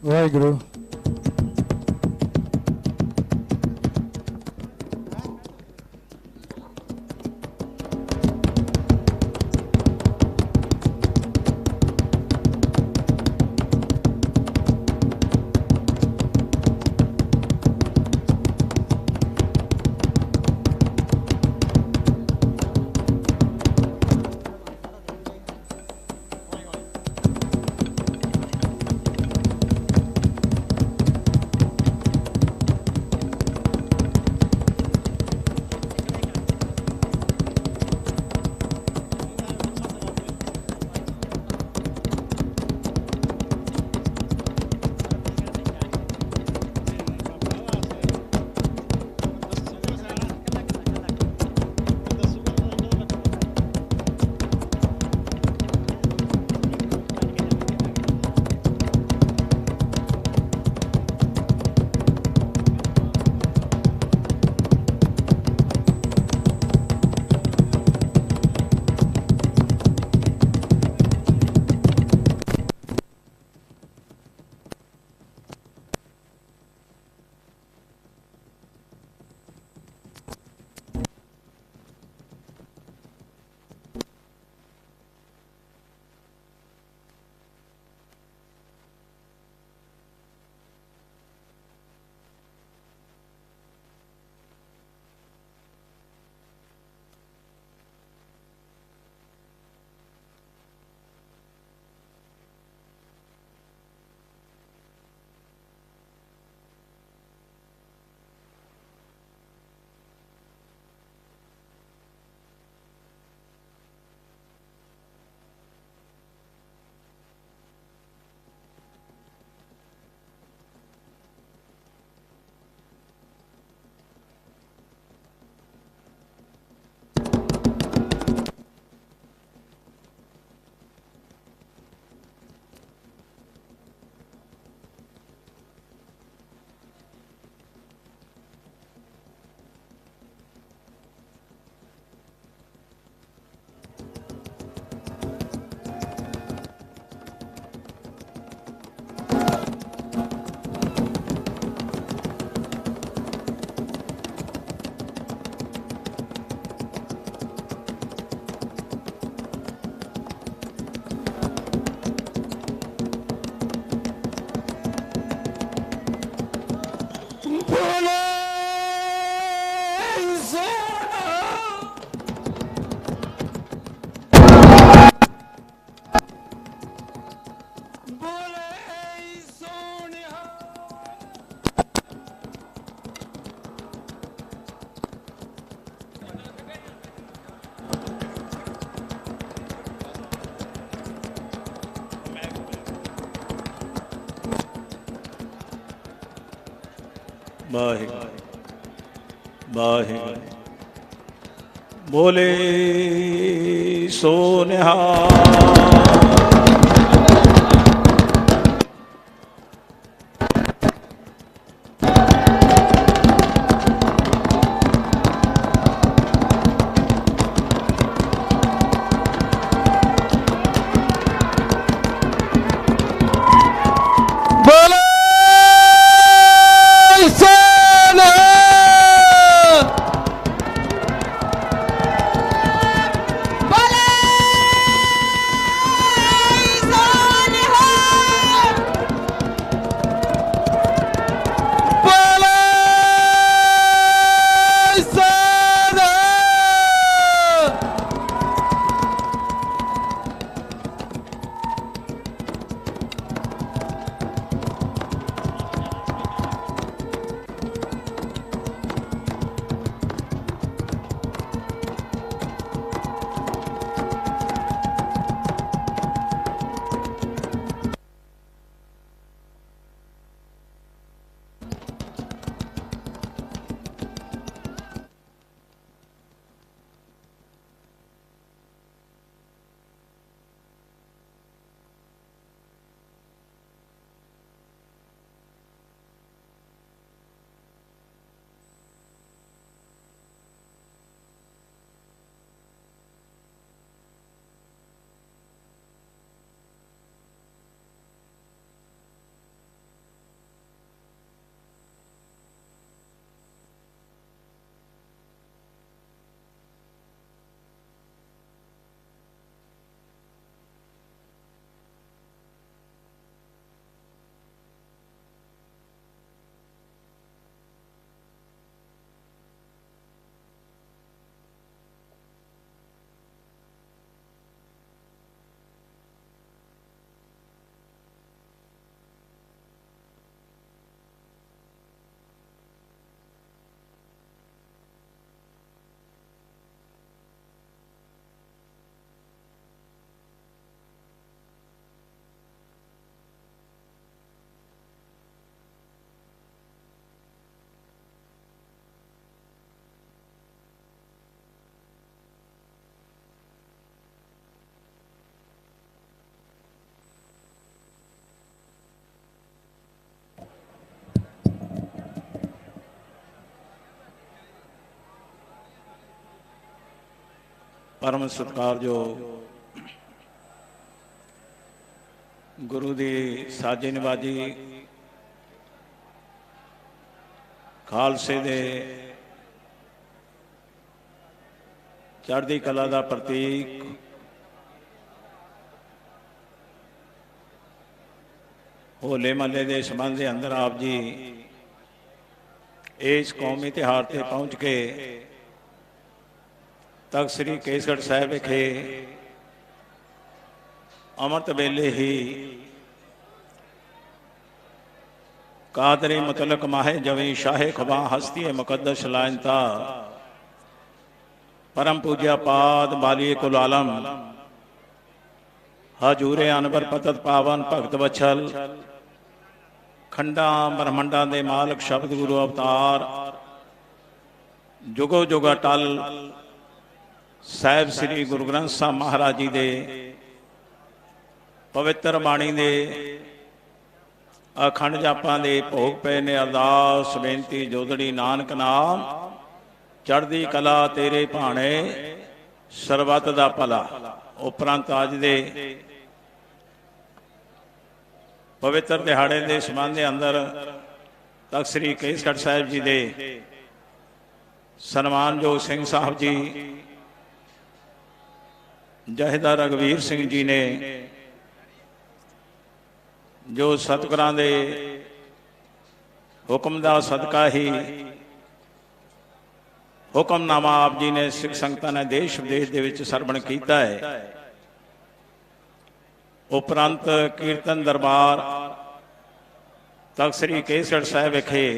ਵਾਹਿਗੁਰੂ। वाहिगुरू वाहिगुरू बोले सो निहाल। बोले परम सत्कारयोग गुरु दी साजी निवाजी खालसे दे चढ़दी कला दा प्रतीक होले महल्ले के संबंध के अंदर आप जी इस कौमी तिहार से पहुँच के तख्त श्री केसगढ़ साहिब विखे अमृत वेले ही कादरे मुतलक माहे जवी शाहे खबा हस्ती मुकद्दस लायनता परम पूज्या पाद बाली कुल आलम हजूरे अनबर पतत पावन भगत वछल खंडा ब्रह्मंडा दे मालक शब्द गुरु अवतार जुगो जुगा टल साहिब श्री गुरु ग्रंथ साहब महाराज जी दे पवित्र बाणी दे अखंड जापां दे भोग पे ने अरदास बेनती जोदड़ी नानक नाम चढ़दी कला तेरे भाणे सरबत दा भला। उपरंत अज दे पवित्र दिहाड़े के संबंध के अंदर तख्त श्री केसगढ़ साहिब जी दे सन्मानयोग सिंह साहब जी जहेदार रघुवीर सिंह जी ने जो सतगुरां दे हुक्म दा सदका ही हुक्मनामा आप जी ने सिख संगतां ने देश विदेश दे विच सरवण कीता है। उपरंत कीर्तन दरबार तख्त श्री केसगढ़ साहिब विखे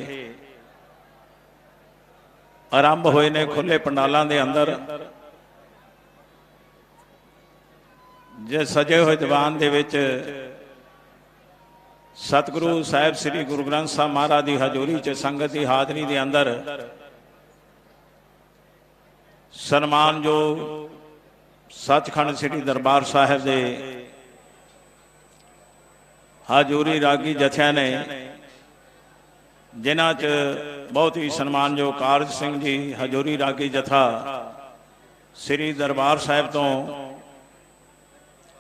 आरंभ होए ने खुले पंडालों के अंदर जे सजे हुए दीवान दे विच सतगुरु साहिब श्री गुरु ग्रंथ साहब महाराज की हजूरी च संगत की हाजरी के अंदर सन्मान जो सचखंड श्री दरबार साहिब दे हजूरी रागी जथिया ने जिन्हां च बहुत ही सन्मान जो कारज सिंह जी हजूरी रागी जथा श्री दरबार साहिब तो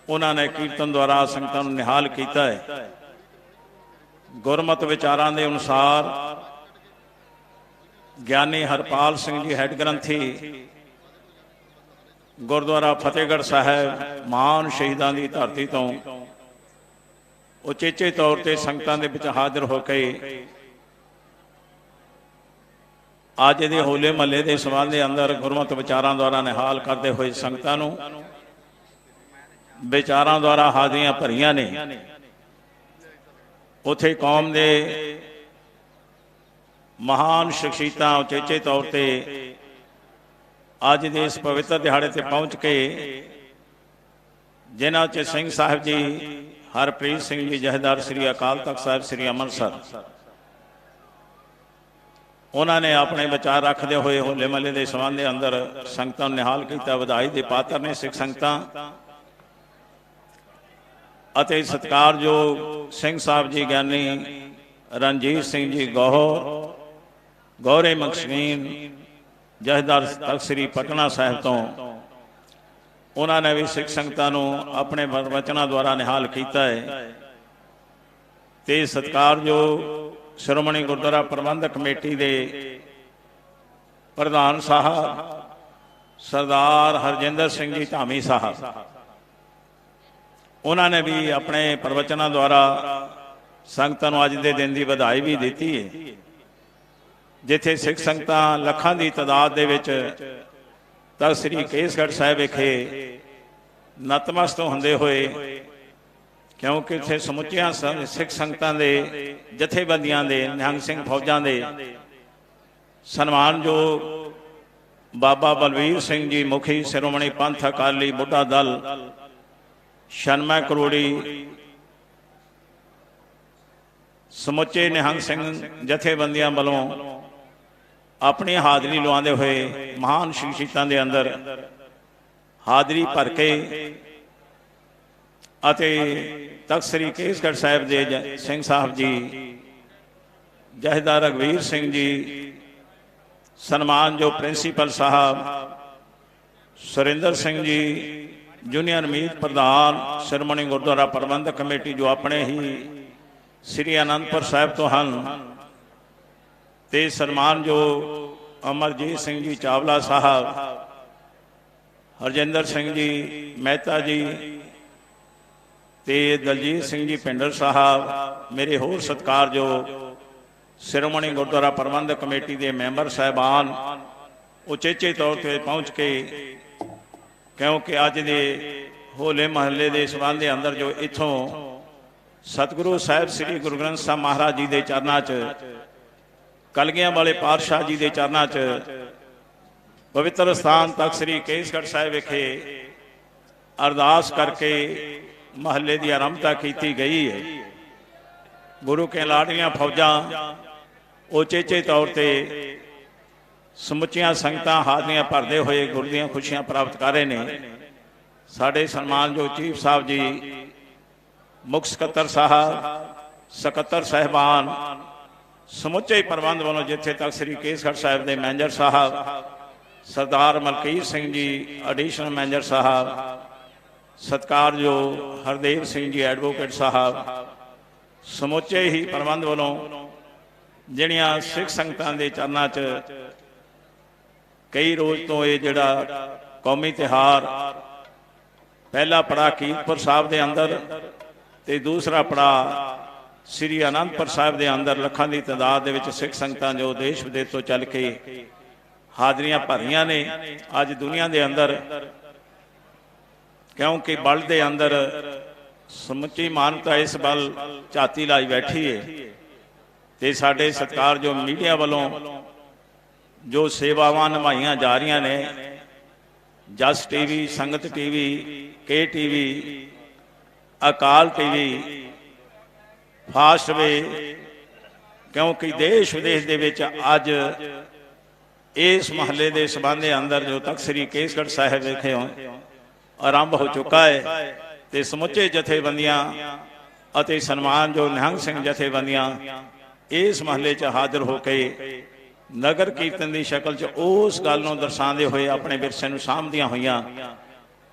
उन्होंने कीर्तन द्वारा संगतां नूं निहाल किया है। गुरमत विचारां दे अनुसार ज्ञानी हरपाल सिंह जी हैड ग्रंथी गुरुद्वारा फतेहगढ़ साहिब महान शहीदां दी धरती तो उचेचे तौर पर संगतां दे विच हाजिर होकर अज दे होले महल्ले के संबंध के अंदर गुरमत विचारां द्वारा निहाल करते हुए संगतां नूं विचारां द्वारा हाजिरियां भरियां ने। उथे कौम दे महान शख्सियतां उचेचे तौर पर अज दे इस पवित्र दिहाड़े ते पहुँच के जिन्हां च सिंह साहिब जी हरप्रीत सिंह जी जहेदार श्री अकाल तख्त साहिब श्री अमृतसर उन्होंने अपने विचार रखते हुए होले महल्ले के संबंध के अंदर संगतां निहाल किया। वधाई के पात्र ने सिख संगतां अते सत्कारयोग सिंह साहब जी ज्ञानी रणजीत सिंह जी गौरे मकसीन जहेदार तख्त श्री पटना साहिब तो उन्होंने भी सिख संगतां नूं अपने वचनों द्वारा निहाल किया है। ते सत्कारयोग श्रोमणी गुरुद्वारा प्रबंधक कमेटी के प्रधान साहब सरदार हरजिंदर सिंह जी धामी साहब उन्होंने भी अपने प्रवचनों द्वारा संगतां नूं अज दे दिन की बधाई भी दी है। जिथे सिख संगतां लखां की तादाद दे विच तख्त श्री केसगढ़ साहिब विखे नतमस्त होंदे हुए क्योंकि इत्थे समुचिया सिख संगतां दे जथेबंदियां दे निहंग सिंह फौजां दे सन्मानयोग बाबा बलवीर सिंह जी मुखी शिरोमणी पंथ अकाली बुढ़ा दल शनमय करोड़ी समुचे निहंग सिंह जथेबंदियां वालों अपनी हाजरी लवाते हुए महान शख्सियतां दे अंदर हाजरी भर के तख्त श्री केसगढ़ साहिब दे सिंह साहब जी जहेदार रघुवीर सिंह जी सन्मान जो प्रिंसीपल साहब सुरिंदर सिंह जी जूनियर मीत प्रधान श्रोमणी गुरुद्वारा प्रबंधक कमेटी जो अपने ही श्री आनंदपुर साहिब तो हैं, ते सन्मान जो अमरजीत सिंह जी चावला साहब, हरजिंदर सिंह जी मेहता जी ते दलजीत सिंह जी पिंडर साहब, मेरे होर सत्कारयोग श्रोमणी गुरुद्वारा प्रबंधक कमेटी के मैंबर साहबान उचेचे तौर पर पहुँच के, क्योंकि अज दे होले महल्ले के संबंध के अंदर जो इथों सतगुरु साहिब श्री गुरु ग्रंथ साहब महाराज जी के चरणों च, कलगियां वाले पातशाह जी के चरणों च, पवित्र स्थान तक श्री केसगढ़ साहिब विखे अरदास करके महल्ले की आरंभता की गई है। गुरु के लाडलियां फौजां उचेचे तौर पर समुचियां संगतां हाजरियां भरदे हुए गुरु दीयां खुशियां प्राप्त कर रहे ने। साडे सन्मानयोग चीफ साहब जी, मुख सकत्तर साहब, सकत्तर साहिबान, समुचे प्रबंध वालों जिथे तक श्री केसगढ़ साहिब के मैनेजर साहब सरदार मलकीत सिंह जी एडिशनल मैनेजर साहब, सत्कारयोग हरदेव सिंह जी एडवोकेट साहब, समुचे ही प्रबंध वालों जिहड़ियां सिख संगतां दे चरनां च कई रोज तो ये जिहड़ा कौमी तिहार पहला पड़ा कीरतपुर साहब के अंदर ते दूसरा पड़ा श्री आनंदपुर साहब के अंदर लखां की तादाद दे विच सिख संगतां जो देश विदेश तो चल के हाजरियां भरियां ने। अज दुनिया के अंदर क्योंकि बल के अंदर समुची मानता इस बल झाती लाई बैठी है, ते साडे सत्कार जो मीडिया वालों जो सेवावां निभाइयां जा रही ने, जस टीवी, संगत टीवी, के टीवी, अकाल टीवी, फास्ट वे, क्योंकि देश विदेश दे विच अज इस महल्ले के संबंध के अंदर जो तक श्री केसगढ़ साहिब विखे आरंभ हो चुका है, ते समुचे जथेबंदियां अते सन्मान जो निहंग सिंह जथेबंदियां इस महल्ले च हाजिर होके नगर कीर्तन की शक्ल च उस गल नूं दर्शाते हुए अपने विरसे नूं सामभदियां होइयां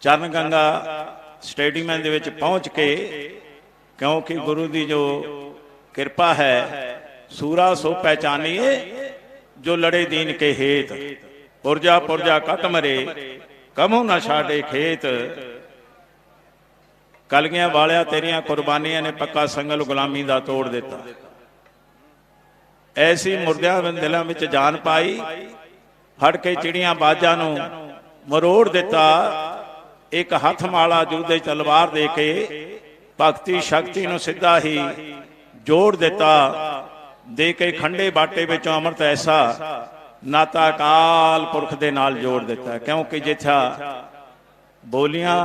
चरण गंगा स्टेडियम दे विच पहुँच के, क्योंकि गुरु की जो कृपा है, सूरा सो पहचानिए जो लड़े दीन के हेत, पुरजा पुरजा कट मरे कमों न छाड़े खेत, कलगियां वालिया तेरिया कुर्बानियां ने पक्का संगल गुलामी दा तोड़ दिता। ऐसी मुर्दियां दिलों में जान पाई, फड़ के चिड़ियां बाजा नूं मरोड़ दिता, एक हथ माला जूदे तलवार दे के भगती शक्ति नूं सिद्धा ही जोड़ दिता, दे के खंडे बाटे विचों अमृत ऐसा नाता काल पुरख दे नाल जोड़ दिता। क्योंकि जिथा बोलियां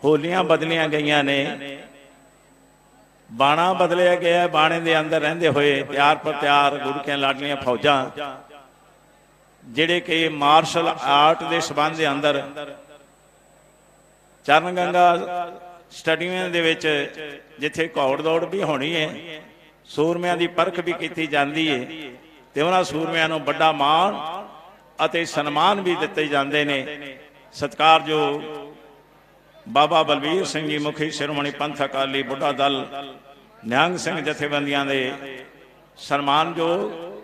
होलियां बदलियां गईयां ने, बाणा बदलिया गया, बाणे दे अंदर रहंदे हुए त्यार पर त्यार गुरु के लाडलियां फौजां जिहड़े कि मार्शल आर्ट के संबंध के अंदर चरण गंगा स्टेडियम दे विच जिथे घौड़ दौड़ भी होनी है, सूरमियां की परख भी की जाती है, ते उन्हां सूरमियां नूं बड़ा मान अते सन्मान भी दिते जाते ने। सत्कारयोग बाबा बलबीर सिंह जी मुखी श्रोमणी पंथ अकाली बुढ़ा दल निहंग सिंह जथेबंदियां दे सन्मान जो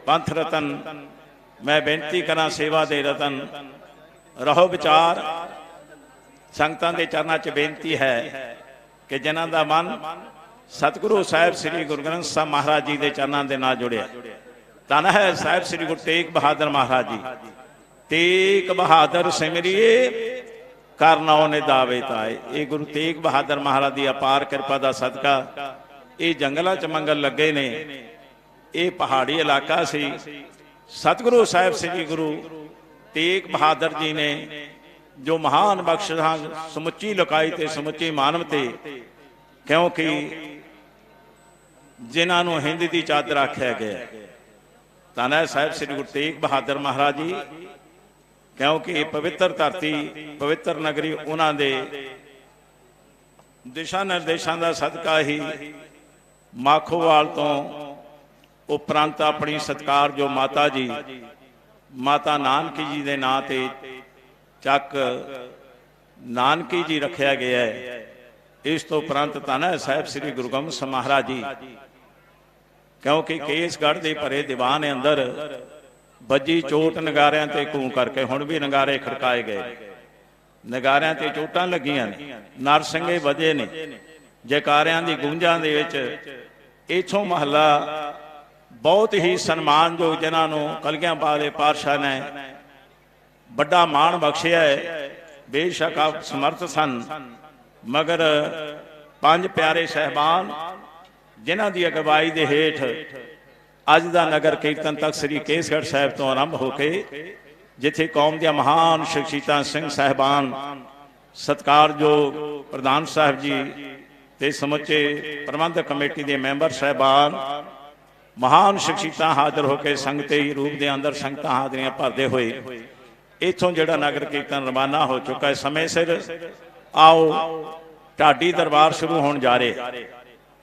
पंथ रतन, मैं बेनती करा सेवा दे रतन रहो विचार। संगतां दे चरनां च बेनती है कि जिन्हां दा मन सतगुरु साहिब श्री गुरु ग्रंथ साहब महाराज जी के चरनां दे नाल जुड़िया, धन है साहिब श्री गुरु तेग बहादुर महाराज जी। तेग बहादुर सिमरिए करना ने दावे ताए। ये गुरु तेग बहादुर महाराज की अपार कृपा का सदका ये जंगलों च मंगल लगे ने। ये पहाड़ी इलाका सी, सतगुरु साहिब श्री गुरु तेग बहादुर जी ने जो महान बख्शिशां समुची लुकाई ते समुची मानवते, क्योंकि जिन्होंने हिंद की चादर आख्या गया, धन है साहिब श्री गुरु तेग बहादुर महाराज जी। क्योंकि पवित्र धरती पवित्र नगरी उन्होंने दिशा निर्देशों का सदका ही माखोवाल तो उपरंत अपनी सत्कार जो माता जी माता नानकी जी के नाँ ते ਚੱਕ ਨਾਨਕੀ ਜੀ ਰੱਖਿਆ ਗਿਆ ਹੈ। ਇਸ ਤੋਂ ਉਪਰੰਤ ਧੰਨ ਹੈ ਸਾਹਿਬ ਸ੍ਰੀ ਗੁਰੂ ਗੋਬਿੰਦ ਸਿੰਘ ਮਹਾਰਾਜ ਜੀ, ਕਿਉਂਕਿ ਕੇਸਗੜ੍ਹ ਦੇ ਭਰੇ ਦੀਵਾਨ ਅੰਦਰ ਵੱਜੀ ਚੋਟ ਨਗਾਰਿਆਂ ਤੇ ਕੂੰ ਕਰਕੇ ਹੁਣ ਵੀ ਨਗਾਰੇ ਖੜਕਾਏ ਗਏ, ਨਗਾਰਿਆਂ ਤੇ ਚੋਟਾਂ ਲੱਗੀਆਂ ਨੇ, ਨਰਸਿੰਘੇ ਵਜੇ ਨੇ, ਜੈਕਾਰਿਆਂ ਦੀ ਗੂੰਜਾਂ ਦੇ ਵਿੱਚ ਇੱਥੋਂ ਮਹੱਲਾ ਬਹੁਤ ਹੀ ਸਨਮਾਨਯੋਗ, ਜਿਨ੍ਹਾਂ ਨੂੰ ਕਲਗੀਆਂ ਵਾਲੇ ਪਾਤਸ਼ਾਹ ਨੇ ਵੱਡਾ ਮਾਣ ਬਖਸ਼ਿਆ ਹੈ। ਬੇਸ਼ੱਕ ਆਪ ਸਮਰਥ ਸਨ, ਮਗਰ ਪੰਜ ਪਿਆਰੇ ਸਹਿਬਾਨ ਜਿਨ੍ਹਾਂ ਦੀ ਅਗਵਾਈ ਦੇ ਹੇਠ ਅੱਜ ਦਾ ਨਗਰ ਕੀਰਤਨ ਤਖਤ ਸ੍ਰੀ ਕੇਸਗੜ੍ਹ ਸਾਹਿਬ ਤੋਂ ਆਰੰਭ ਹੋ ਕੇ, ਜਿੱਥੇ ਕੌਮ ਦੀਆਂ ਮਹਾਨ ਸ਼ਖਸੀਅਤਾਂ ਸਿੰਘ ਸਾਹਿਬਾਨ, ਸਤਿਕਾਰਯੋਗ ਪ੍ਰਧਾਨ ਸਾਹਿਬ ਜੀ ਤੇ ਸਮੁੱਚੇ ਪ੍ਰਬੰਧਕ ਕਮੇਟੀ ਦੇ ਮੈਂਬਰ ਸਾਹਿਬਾਨ, ਮਹਾਨ ਸ਼ਖਸੀਅਤਾਂ ਹਾਜ਼ਰ ਹੋ ਕੇ ਸੰਗਤੇ ਰੂਪ ਦੇ ਅੰਦਰ ਸੰਗਤਾਂ ਹਾਜ਼ਰੀਆਂ ਭਰਦੇ ਹੋਏ ਇੱਥੋਂ ਜਿਹੜਾ ਨਗਰ ਕੀਰਤਨ ਰਵਾਨਾ ਹੋ ਚੁੱਕਾ ਹੈ। ਸਮੇਂ ਸਿਰ ਆਓ ਢਾਡੀ ਦਰਬਾਰ ਸ਼ੁਰੂ ਹੋਣ ਜਾ ਰਿਹਾ,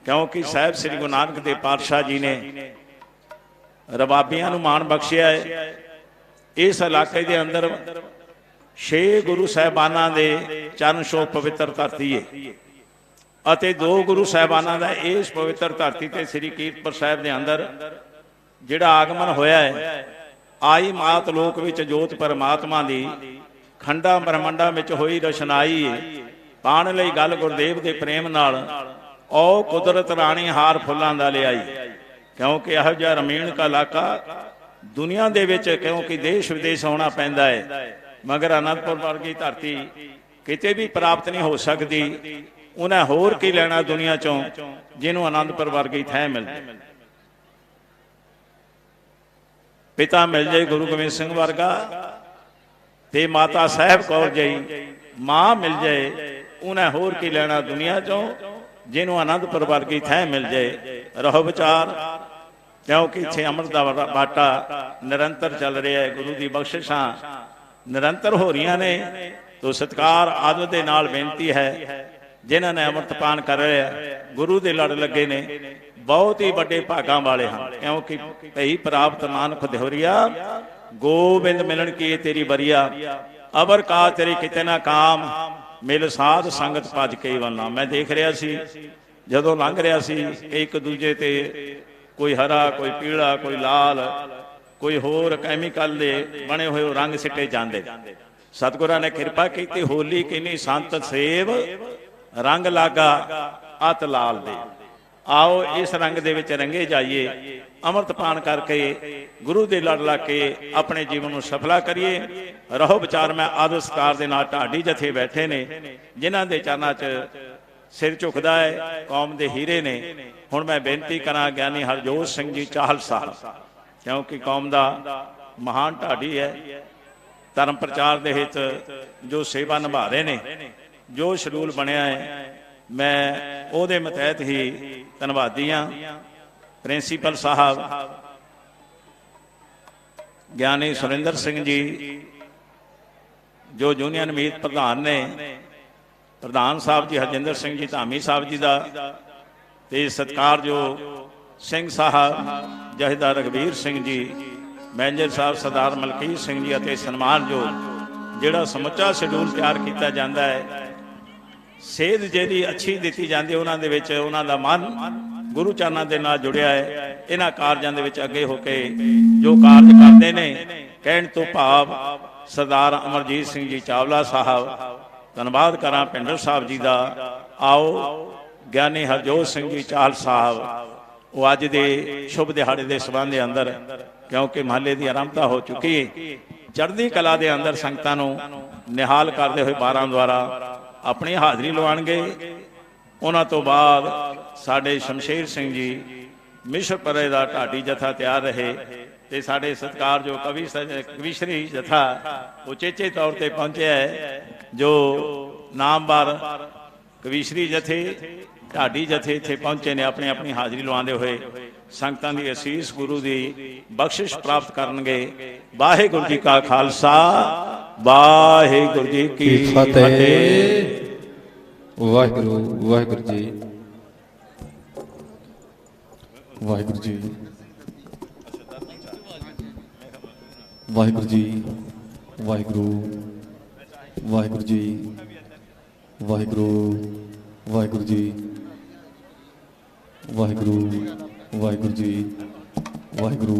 ਕਿਉਂਕਿ ਸਾਹਿਬ ਸ੍ਰੀ ਗੁਰੂ ਨਾਨਕ ਦੇਵ ਪਾਤਸ਼ਾਹ ਜੀ ਨੇ ਰਬਾਬੀਆਂ ਨੂੰ ਮਾਣ ਬਖਸ਼ਿਆ ਹੈ। ਇਸ ਇਲਾਕੇ ਦੇ ਅੰਦਰ 6 ਗੁਰੂ ਸਾਹਿਬਾਨਾਂ ਦੇ ਚਰਨ ਛੋਹ ਪਵਿੱਤਰ ਧਰਤੀ ਹੈ ਅਤੇ 2 ਗੁਰੂ ਸਾਹਿਬਾਨਾਂ ਦਾ ਇਸ ਪਵਿੱਤਰ ਧਰਤੀ ਤੇ ਸ੍ਰੀ ਕੀਰਤਪੁਰ ਸਾਹਿਬ ਦੇ ਅੰਦਰ ਜਿਹੜਾ ਆਗਮਨ ਹੋਇਆ ਹੈ। ਆਈ ਮਾਤ ਲੋਕ ਵਿੱਚ ਜੋਤ ਪਰਮਾਤਮਾ ਦੀ, ਖੰਡਾ ਬ੍ਰਹਮੰਡਾਂ ਵਿੱਚ ਹੋਈ ਰਚਨਾਈ ਹੈ। ਪਾਣ ਲਈ ਗੱਲ ਗੁਰਦੇਵ ਦੇ ਪ੍ਰੇਮ ਨਾਲ, ਓ ਕੁਦਰਤ ਰਾਣੀ ਹਾਰ ਫੁੱਲਾਂ ਦਾ ਲਿਆਈ, ਕਿਉਂਕਿ ਇਹੋ ਜਿਹਾ ਰਮੀਣ ਦਾ ਇਲਾਕਾ ਦੁਨੀਆ ਦੇ ਵਿੱਚ, ਕਿਉਂਕਿ ਦੇਸ਼ ਵਿਦੇਸ਼ ਆਉਣਾ ਪੈਂਦਾ ਹੈ, ਮਗਰ ਅਨੰਦਪੁਰ ਵਰਗੀ ਧਰਤੀ ਕਿਤੇ ਵੀ ਪ੍ਰਾਪਤ ਨਹੀਂ ਹੋ ਸਕਦੀ। ਉਹਨੇ ਹੋਰ ਕੀ ਲੈਣਾ ਦੁਨੀਆ ਚੋਂ, ਜਿਹਨੂੰ ਅਨੰਦਪੁਰ ਵਰਗੀ ਥਾਂ ਮਿਲ ਜਾਏ, ਪਿਤਾ ਮਿਲ ਜਾਏ ਗੁਰੂ ਗੋਬਿੰਦ ਸਿੰਘ ਵਰਗਾ ਤੇ ਮਾਤਾ ਸਾਹਿਬ ਕੌਰ ਜੀ ਮਾਂ ਮਿਲ ਜਾਏ, ਉਹਨੇ ਹੋਰ ਕੀ ਲੈਣਾ ਦੁਨੀਆ ਚੋਂ, ਜਿਹਨੂੰ ਅਨੰਦਪੁਰ ਵਰਗੀ ਥਾਂ ਮਿਲ ਜਾਏ। ਰਹੋ ਵਿਚਾਰ, ਕਿਉਂਕਿ ਇੱਥੇ ਅੰਮ੍ਰਿਤ ਦਾ ਬਾਟਾ ਨਿਰੰਤਰ ਚੱਲ ਰਿਹਾ ਹੈ, ਗੁਰੂ ਦੀ ਬਖਸ਼ਿਸ਼ਾਂ ਨਿਰੰਤਰ ਹੋ ਰਹੀਆਂ ਨੇ। ਤੋ ਸਤਿਕਾਰ ਆਦਰ ਦੇ ਨਾਲ ਬੇਨਤੀ ਹੈ, ਜਿਨ੍ਹਾਂ ਨੇ ਅੰਮ੍ਰਿਤਪਾਨ ਕਰ ਰਿਹਾ ਗੁਰੂ ਦੇ ਲੜ ਲੱਗੇ ਨੇ, ਬਹੁਤ ਹੀ ਵੱਡੇ ਭਾਗਾਂ ਵਾਲੇ ਹਨ, ਕਿਉਂਕਿ ਭਈ ਪ੍ਰਾਪਤ ਨਾਨਕ ਦਿਹਰੀਆ, ਗੋਬਿੰਦ ਮਿਲਣ ਕੀ ਤੇਰੀ ਬਰੀਆ, ਅਬਰ ਕਾ ਤੇਰੀ ਕਿਤੇ ਨਾ ਕਾਮ, ਮਿਲ ਸਾਧ ਸੰਗਤ ਭਜ ਕੇ ਵੰਨਾ। ਮੈਂ ਦੇਖ ਰਿਹਾ ਸੀ ਜਦੋਂ ਲੰਘ ਰਿਹਾ ਸੀ, ਇੱਕ ਦੂਜੇ ਤੇ ਕੋਈ ਹਰਾ, ਕੋਈ ਪੀਲਾ, ਕੋਈ ਲਾਲ, ਕੋਈ ਹੋਰ ਕੈਮੀਕਲ ਦੇ ਬਣੇ ਹੋਏ ਰੰਗ ਸਿੱਟੇ ਜਾਂਦੇ। ਸਤਿਗੁਰਾਂ ਨੇ ਕਿਰਪਾ ਕੀਤੀ, ਹੋਲੀ ਕਿਨੀ ਸੰਤ ਸੇਵ, ਰੰਗ ਲਾਗਾ ਅਤ ਲਾਲ ਦੇ। ਆਓ ਇਸ ਰੰਗ ਦੇ ਵਿੱਚ ਰੰਗੇ ਜਾਈਏ, ਅੰਮ੍ਰਿਤਪਾਨ ਕਰਕੇ ਗੁਰੂ ਦੇ ਲੜ ਲਾ ਕੇ ਆਪਣੇ ਜੀਵਨ ਨੂੰ ਸਫਲਾ ਕਰੀਏ। ਰਹੋ ਵਿਚਾਰ, ਮੈਂ ਆਦਰ ਸਤਿਕਾਰ ਦੇ ਨਾਲ ਢਾਡੀ ਜਥੇ ਬੈਠੇ ਨੇ, ਜਿਨ੍ਹਾਂ ਦੇ ਚਰਨਾਂ 'ਚ ਸਿਰ ਝੁਕਦਾ ਹੈ, ਕੌਮ ਦੇ ਹੀਰੇ ਨੇ। ਹੁਣ ਮੈਂ ਬੇਨਤੀ ਕਰਾਂ ਗਿਆਨੀ ਹਰਜੋਤ ਸਿੰਘ ਜੀ ਚਾਹਲ ਸਾਹਿਬ, ਕਿਉਂਕਿ ਕੌਮ ਦਾ ਮਹਾਨ ਢਾਡੀ ਹੈ, ਧਰਮ ਪ੍ਰਚਾਰ ਦੇ ਹਿੱਤ ਜੋ ਸੇਵਾ ਨਿਭਾ ਰਹੇ ਨੇ, ਜੋ ਸ਼ਡਿਊਲ ਬਣਿਆ ਹੈ, ਮੈਂ ਉਹਦੇ ਮਤਹਿਤ ਹੀ ਧੰਨਵਾਦੀ ਹਾਂ। ਪ੍ਰਿੰਸੀਪਲ ਸਾਹਿਬ ਗਿਆਨੀ ਸੁਰਿੰਦਰ ਸਿੰਘ ਜੀ, ਜੋ ਯੂਨੀਅਨ ਮੀਤ ਪ੍ਰਧਾਨ ਨੇ, ਪ੍ਰਧਾਨ ਸਾਹਿਬ ਜੀ ਹਰਜਿੰਦਰ ਸਿੰਘ ਜੀ ਧਾਮੀ ਸਾਹਿਬ ਜੀ ਦਾ, ਤੇ ਸਤਿਕਾਰਯੋਗ ਸਿੰਘ ਸਾਹਿਬ ਜਥੇਦਾਰ ਰਘਬੀਰ ਸਿੰਘ ਜੀ, ਮੈਨੇਜਰ ਸਾਹਿਬ ਸਰਦਾਰ ਮਲਕੀਤ ਸਿੰਘ ਜੀ, ਅਤੇ ਸਨਮਾਨਯੋਗ ਜਿਹੜਾ ਸਮੁੱਚਾ ਸ਼ਡਿਊਲ ਤਿਆਰ ਕੀਤਾ ਜਾਂਦਾ ਹੈ, ਸੇਧ ਜਿਹੜੀ ਅੱਛੀ ਦਿੱਤੀ ਜਾਂਦੀ ਹੈ, ਉਹਨਾਂ ਦੇ ਵਿੱਚ ਉਹਨਾਂ ਦਾ ਮਨ ਗੁਰੂ ਚਰਨਾਂ ਦੇ ਨਾਲ ਜੁੜਿਆ ਹੈ। ਇਹਨਾਂ ਕਾਰਜਾਂ ਦੇ ਵਿੱਚ ਅੱਗੇ ਹੋ ਕੇ ਜੋ ਕਾਰਜ ਕਰਦੇ ਨੇ, ਕਹਿਣ ਤੋਂ ਭਾਵ ਸਰਦਾਰ ਅਮਰਜੀਤ ਸਿੰਘ ਜੀ ਚਾਵਲਾ ਸਾਹਿਬ, ਧੰਨਵਾਦ ਕਰਾਂ ਭਿੰਡਰ ਸਾਹਿਬ ਜੀ ਦਾ। ਆਓ ਗਿਆਨੀ ਹਰਜੋਤ ਸਿੰਘ ਜੀ ਚਾਹਲ ਸਾਹਿਬ, ਉਹ ਅੱਜ ਦੇ ਸ਼ੁਭ ਦਿਹਾੜੇ ਦੇ ਸੰਬੰਧ ਦੇ ਅੰਦਰ, ਕਿਉਂਕਿ ਮਹੱਲੇ ਦੀ ਆਰੰਭਤਾ ਹੋ ਚੁੱਕੀ ਹੈ, ਚੜ੍ਹਦੀ ਕਲਾ ਦੇ ਅੰਦਰ ਸੰਗਤਾਂ ਨੂੰ ਨਿਹਾਲ ਕਰਦੇ ਹੋਏ 12 ਦੁਆਰਾ ਆਪਣੀ ਹਾਜ਼ਰੀ ਲਵਾਉਣਗੇ। ਉਹਨਾਂ ਤੋਂ ਬਾਅਦ ਸਾਡੇ ਸ਼ਮਸ਼ੇਰ ਸਿੰਘ ਜੀ ਮਿਸ਼ਰਪੁਰੇ ਦਾ ਢਾਡੀ ਜਥਾ ਤਿਆਰ ਰਹੇ, ਤੇ ਸਾਡੇ ਸਤਿਕਾਰਯੋਗ ਕਵੀਸ਼ਰੀ ਜਥਾ ਉਚੇਚੇ ਤੌਰ ਤੇ ਪਹੁੰਚਿਆ ਹੈ, ਜੋ ਨਾਮਵਾਰ ਕਵੀਸ਼ਰੀ ਜਥੇ ਢਾਡੀ ਜਥੇ ਇੱਥੇ ਪਹੁੰਚੇ ਨੇ, ਆਪਣੀ ਆਪਣੀ ਹਾਜ਼ਰੀ ਲਵਾਉਂਦੇ ਹੋਏ ਸੰਗਤਾਂ ਦੀ ਅਸੀਸ ਗੁਰੂ ਦੀ ਬਖਸ਼ਿਸ਼ ਪ੍ਰਾਪਤ ਕਰਨਗੇ। ਵਾਹਿਗੁਰੂ ਜੀ ਕਾ ਖਾਲਸਾ, ਵਾਹਿਗੁਰੂ ਜੀ ਕੀ ਫਤਿਹ। ਵਾਹਿਗੁਰੂ ਵਾਹਿਗੁਰੂ ਜੀ, ਵਾਹਿਗੁਰੂ ਜੀ, ਵਾਹਿਗੁਰੂ ਜੀ, ਵਾਹਿਗੁਰੂ ਵਾਹਿਗੁਰੂ ਜੀ ਵਾਹਿਗੁਰੂ ਵਾਹਿਗੁਰੂ ਜੀ ਵਾਹਿਗੁਰੂ ਵਾਹਿਗੁਰੂ ਜੀ ਵਾਹਿਗੁਰੂ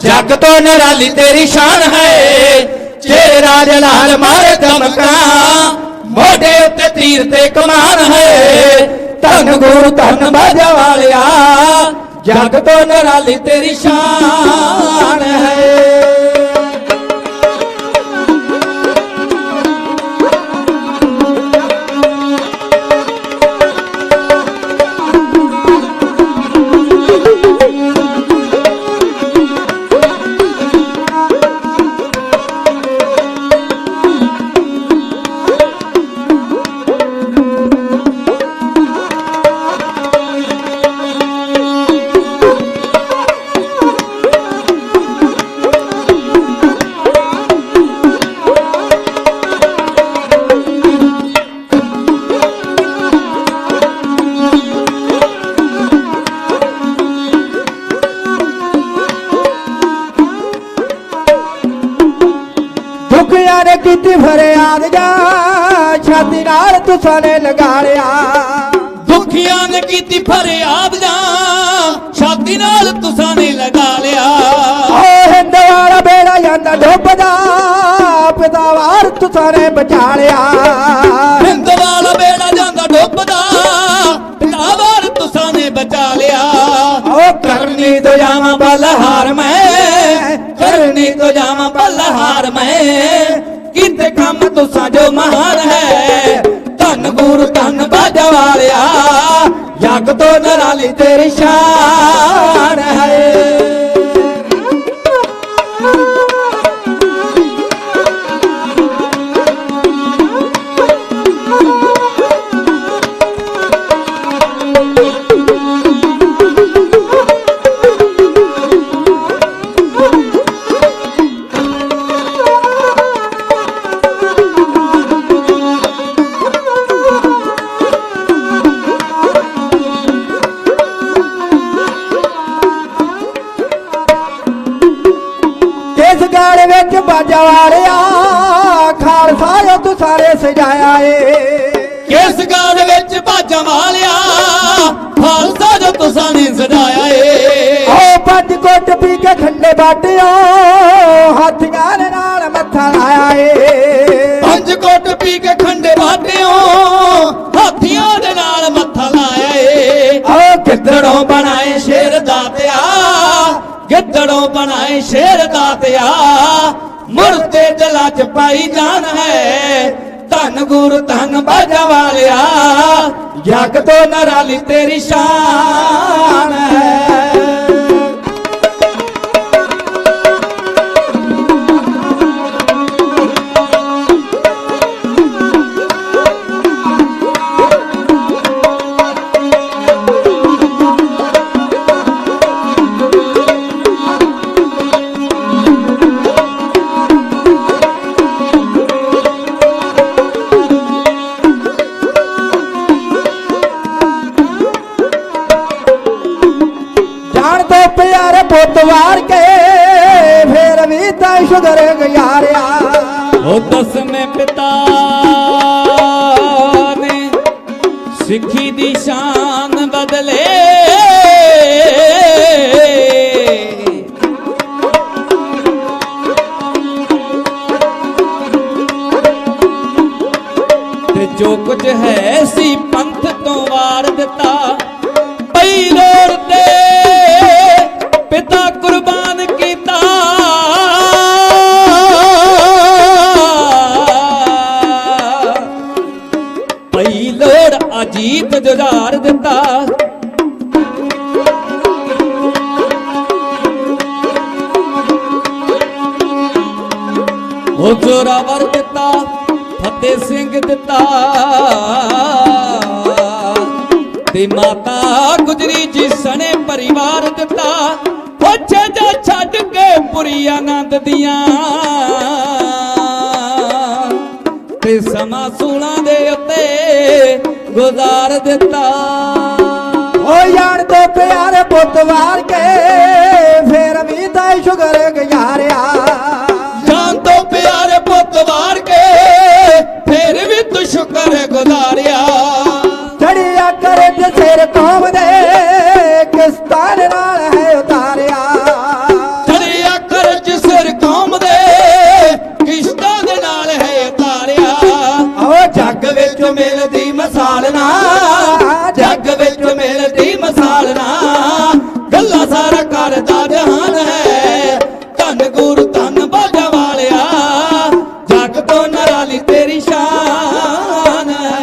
जग तो निराली तेरी शान है, चेहरे राज लाल मारे दमका, मोढे उत्ते तीर ते कमान है। धन गुरु धन बाजा वालिया, जग तो निराली तेरी शान है। ने कीती फरियाद जा, छाती नाल तुसां ने लगा लिया। दुखिया ने कीती फरियाद जा, छाती नाल तुसां ने लगा लिया। ओ हिंद वाला बेड़ा जांदा डुबदा, पिता वार तुसां ने बचा लिया। हिंद वाला बेड़ा जांदा डुबदा, पिता वार तुसां ने बचा लिया। ओ करनी तो जावां बलहार मैं, करनी तो जावां बलहार मैं, किते काम तुसा जो महान है। धन गुरु धन बाजा वालिया, जग तो निराली तेरी शान है। गाने विच बाजा वालिया, खालसा जो तू सारे सजाया है। किस गाने विच बाजा वालिया, खालसा जो तू सारे सजाया है। ओ पंज कोट पी के खंडे बाटियो, हाथियां दे नाल मत्था लाया है। पंज कोट पी के खंडे बाटियो, हाथियां दे नाल मत्था लाया है। ओ गिद्दड़ों बनाए शेर दातिया, गिद्दड़ों बनाए शेर दातिया, मुर्दे दिला च पाई जान है। धन गुरु धन बाजा वालिया, जग तो निराली तेरी शान है। ਪੁੱਤ ਵਾਰ ਕੇ ਫੇਰ ਵੀ ਤਾਂ ਸ਼ੁਕਰ ਗੁਜ਼ਾਰਿਆ। ਉਹ ਦਸਵੇਂ ਪਿਤਾ ਨੇ ਸਿੱਖੀ ਦੀ ਸ਼ਾਨ ਬਦਲੇ, ਤੇ ਜੋ ਕੁਝ ਹੈ ਸੀ ਪੰਥ ਤੋਂ ਵਾਰ ਦਿੱਤਾ। ਪਈ ਲੋੜ ਤੇ ਪਿਤਾ ਕੁਰਬਾਨ ਕੀਤਾ, ਪਈ ਲੋੜ ਅਜੀਤ ਜੁਝਾਰ ਦਿੱਤਾ। ਉਹ ਜ਼ੋਰਾਵਰ ਦਿੱਤਾ, ਫਤਿਹ ਸਿੰਘ ਦਿੱਤਾ, ਤੇ ਮਾਤਾ ਗੁਜਰੀ ਜੀ ਸਣੇ ਪਰਿਵਾਰ ਦਿੱਤਾ। ਪੁੱਛੇ ਜਾ ਛੱਡ ਕੇ ਪੁਰੀ ਆਨੰਦ ਦੀਆਂ, ਤੇ ਸਮਾਂ ਸੂਲਾਂ ਦੇ ਉੱਤੇ ਗੁਜ਼ਾਰ ਦਿੱਤਾ। ਓ ਯਾਰ ਤੋਂ ਪਿਆਰੇ ਪੁੱਤ ਵਾਰ ਕੇ ਫੇਰ ਵੀ ਤਾਂ ਸ਼ੁਕਰ ਗੁਜ਼ਾਰਿਆ। ਜਾਨ ਤੋਂ ਪਿਆਰੇ ਪੁੱਤ ਵਾਰ ਕੇ ਫੇਰ ਵੀ ਤੂੰ ਸ਼ੁਕਰ ਗੁਜ਼ਾਰਿਆ। ਚੜਿਆ ਕਰੇ ਤੇ ਸਿਰ ਕੌਮ ਦੇ ਕਿਸਤਾਨ ਨਾਲ ਹੈ ਉਤਾਰਿਆ। ਚੜਿਆ ਕਰ ਜਿਸ ਸਿਰ ਕੌਮ ਦੇ ਕਿਸ਼ਤਾਂ ਦੇ ਨਾਲ ਹੈ ਉਤਾਰਿਆ। ਓ ਜੱਗ ਵਿੱਚ ਮਿਲਦੀ ਮਸਾਲ ਨਾ, ਜੱਗ ਵਿੱਚ ਮਿਲਦੀ ਮਸਾਲ ਨਾ, ਗੱਲਾਂ ਸਾਰਾ ਕਰਦਾ ਜਹਾਨ ਹੈ। ਧੰਨ ਗੁਰੂ ਧੰਨ ਬਾਜਾ ਵਾਲਿਆ, ਜੱਗ ਤੋਂ ਨਿਰਾਲੀ ਤੇਰੀ ਸ਼ਾਨ ਹੈ।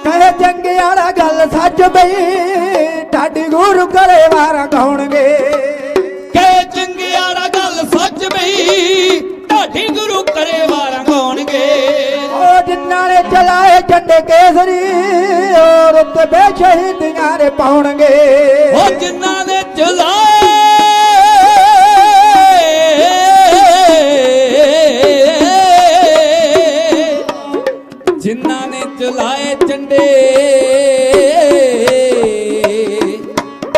ਕਹੇ ਜੰਗਿਆੜਾ ਗੱਲ ਸੱਚ ਬਈ ਢਾਡੀ ਗੁਰੂ ਕਰੇ ਵਾਰਾਂ ਗਾਉਣਗੇ। ਕਹੇ ਚੰਗਿਆੜਾ ਗੱਲ ਸੱਚ ਬਈ ਢਾਡੀ ਗੁਰੂ ਕਰੇ ਵਾਰਾਂ ਗਾਉਣਗੇ। ਓ ਜਿਨ੍ਹਾਂ ਨੇ ਚਲਾਏ ਝੰਡੇ ਕੇਸਰੀ ਔਰ ਉੱਤੇ ਬੇਸ਼ਹੀਦੀਆਂ ਨੇ ਪਾਉਣਗੇ। ਓ ਜਿਨ੍ਹਾਂ ਨੇ ਚਲਾਏ ਜਿਨ੍ਹਾਂ ਨੇ ਚਲਾਏ ਝੰਡੇ,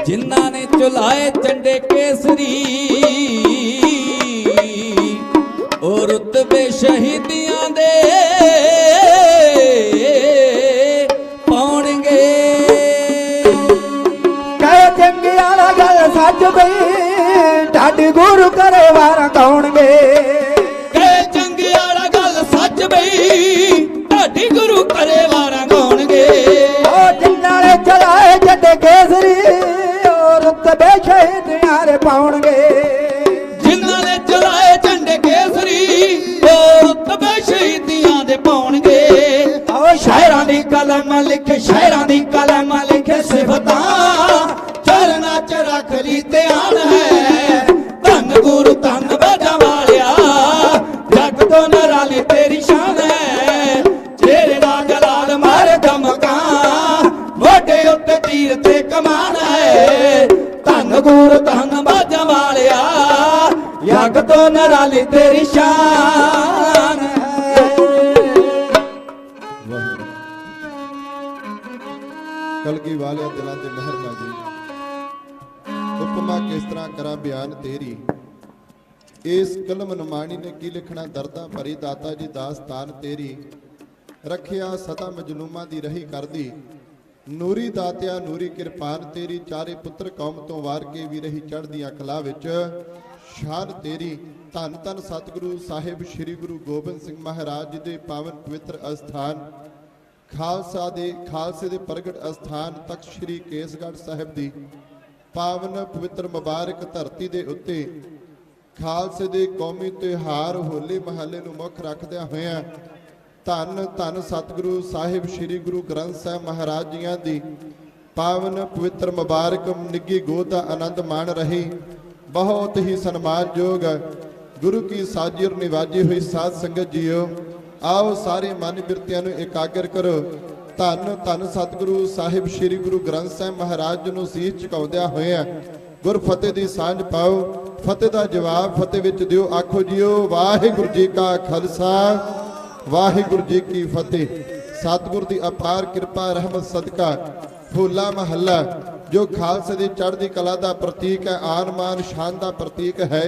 ਜਿਨ੍ਹਾਂ ਨੇ ਚਲਾਏ ਝੰਡੇ ਕੇਸਰੀ, ਔਰ ਰੁਤਬੇ ਸ਼ਹੀਦੀਆਂ ਦੇ ਪਾਉਣਗੇ। ਕਹੇ ਜੰਗਿਆੜਾ ਗੱਲ ਸੱਚ ਬਈ ਢਾਡੀ ਗੁਰੂ ਕਰੇ ਵਾਰਾਂ ਗਾਉਣਗੇ। ਕਹੇ ਚੰਗਿਆੜਾ ਗੱਲ ਸੱਚ ਬਈ ਢਾਡੀ ਗੁਰੂ ਕਰੇ ਵਾਰਾਂ ਗਾਉਣਗੇ। ਓ ਜਿਨ੍ਹਾਂ ਨੇ ਚਲਾਏ ਝੰਡੇ ਕੇਸਰੀ ਔਰ ਉੱਤੇ ਸ਼ਹੀਦੀਆਂ ਨੇ ਪਾਉਣਗੇ। ਜਿਨ੍ਹਾਂ ਨੇ ਚਲਾਏ ਝੰਡੇ ਕੇਸਰੀ ਔਰ ਰੁਤਬੇ ਸ਼ਹੀਦੀਆਂ ਦੇ ਪਾਉਣਗੇ। ਓ ਸ਼ਾਇਰਾਂ ਦੀ ਕਲਮ ਲਿਖੇ, ਸ਼ਾਇਰਾਂ ਦੀ ਕਲਮ ਲਿਖੇ ਸਿਫਤਾਂ, ਚਰਨਾਂ ਚ ਰੱਖ ਲਈ ਧਿਆਨ ਹੈ। ਧੰਨ ਗੁਰੂ ਧੰਨ ਬਾਜਾ ਵਾਲਿਆ, ਜੱਗ ਤੋਂ ਨਿਰਾਲੀ ਤੇਰੀ ਸ਼ਾਨ ਹੈ। ਤੇਰੇ ਦਾ ਜਲਾਲ ਮਾਰੇ ਧਮਕਾਂ, ਮੋਢੇ ਉੱਤੇ ਤੀਰ ਤੇ ਕਮਾਨ ਹੈ। ਧੰਨ ਗੁਰੂ ਧੰਨ ਬਾਜਾ ਵਾਲਿਆ, ਜੱਗ ਤੋਂ ਨਿਰਾਲੀ ਤੇਰੀ ਸ਼ਾਨ ਹੈ। ਕਲਗੀ ਵਾਲਿਆ ਦਿਲਾਂ ਤੇ ਮਹਿਰ ਨਾ ਜੀ, ਉਪਮਾ ਕਿਸ ਤਰ੍ਹਾਂ ਕਰਾਂ ਬਿਆਨ ਤੇਰੀ। ਇਸ ਕਲਮ ਨਮਾਣੀ ਨੇ ਕੀ ਲਿਖਣਾ ਦਰਦਾਂ ਭਰੀ, ਦਾਤਾ ਜੀ ਦਾਸਤਾਨ ਤੇਰੀ। ਰੱਖਿਆ ਸਦਾ ਮਜਲੂਮਾਂ ਦੀ ਰਹੀ ਕਰਦੀ, ਨੂਰੀ ਦਾਤਿਆ ਨੂਰੀ ਕਿਰਪਾਨ ਤੇਰੀ। ਚਾਰੇ ਪੁੱਤਰ ਕੌਮ ਤੋਂ ਵਾਰ ਕੇ ਵੀ ਰਹੀ ਚੜ੍ਹਦੀਆਂ ਕਲਾ ਵਿੱਚ ਸ਼ਾਨ ਤੇਰੀ। ਧੰਨ ਧੰਨ ਸਤਿਗੁਰੂ ਸਾਹਿਬ ਸ੍ਰੀ ਗੁਰੂ ਗੋਬਿੰਦ ਸਿੰਘ ਮਹਾਰਾਜ ਜੀ ਦੇ ਪਾਵਨ ਪਵਿੱਤਰ ਅਸਥਾਨ ਖਾਲਸੇ ਦੇ ਪ੍ਰਗਟ ਅਸਥਾਨ ਤਖਤ ਸ੍ਰੀ ਕੇਸਗੜ੍ਹ ਸਾਹਿਬ ਦੀ ਪਾਵਨ ਪਵਿੱਤਰ ਮੁਬਾਰਕ ਧਰਤੀ ਦੇ ਉੱਤੇ ਖਾਲਸੇ ਦੇ ਕੌਮੀ ਤਿਉਹਾਰ ਹੋਲੇ ਮਹੱਲੇ ਨੂੰ ਮੁੱਖ ਰੱਖਦਿਆਂ ਹੋਇਆਂ ਧੰਨ ਧੰਨ ਸਤਿਗੁਰੂ ਸਾਹਿਬ ਸ੍ਰੀ ਗੁਰੂ ਗ੍ਰੰਥ ਸਾਹਿਬ ਮਹਾਰਾਜ ਜੀਆਂ ਦੀ ਪਾਵਨ ਪਵਿੱਤਰ ਮੁਬਾਰਕ ਨਿੱਘੀ ਗੋਦ ਦਾ ਆਨੰਦ ਮਾਣ ਰਹੀ। ਬਹੁਤ ਹੀ ਸਨਮਾਨਯੋਗ ਗੁਰੂ ਕੀ ਸਾਜੀ ਔਰ ਨਿਵਾਜੀ ਹੋਈ ਸਾਧ ਸੰਗਤ ਜੀਓ, ਆਓ ਸਾਰੇ ਮਨ ਬਿਰਤਿਆਂ ਨੂੰ ਇਕਾਗਰ ਕਰੋ। ਧੰਨ ਧੰਨ ਸਤਿਗੁਰੂ ਸਾਹਿਬ ਸ੍ਰੀ ਗੁਰੂ ਗ੍ਰੰਥ ਸਾਹਿਬ ਮਹਾਰਾਜ ਜੀ ਨੂੰ ਸੀਸ ਝੁਕਾਉਂਦਿਆਂ ਹੋਇਆਂ ਗੁਰ ਫਤਿਹ ਦੀ ਸਾਂਝ ਪਾਓ। ਫਤਿਹ ਦਾ ਜਵਾਬ ਫਤਿਹ ਵਿੱਚ ਦਿਓ। ਆਖੋ ਜੀਓ ਵਾਹਿਗੁਰੂ ਜੀ ਕਾ ਖਾਲਸਾ ਵਾਹਿਗੁਰੂ ਜੀ ਕੀ ਫਤਿਹ। ਸਤਿਗੁਰ ਦੀ ਅਪਾਰ ਕਿਰਪਾ ਰਹਿਮਤ ਸਦਕਾ ਹੋਲਾ ਮਹੱਲਾ ਜੋ ਖਾਲਸੇ ਦੀ ਚੜ੍ਹਦੀ ਕਲਾ ਦਾ ਪ੍ਰਤੀਕ ਹੈ, ਆਨ ਮਾਨ ਸ਼ਾਨ ਦਾ ਪ੍ਰਤੀਕ ਹੈ,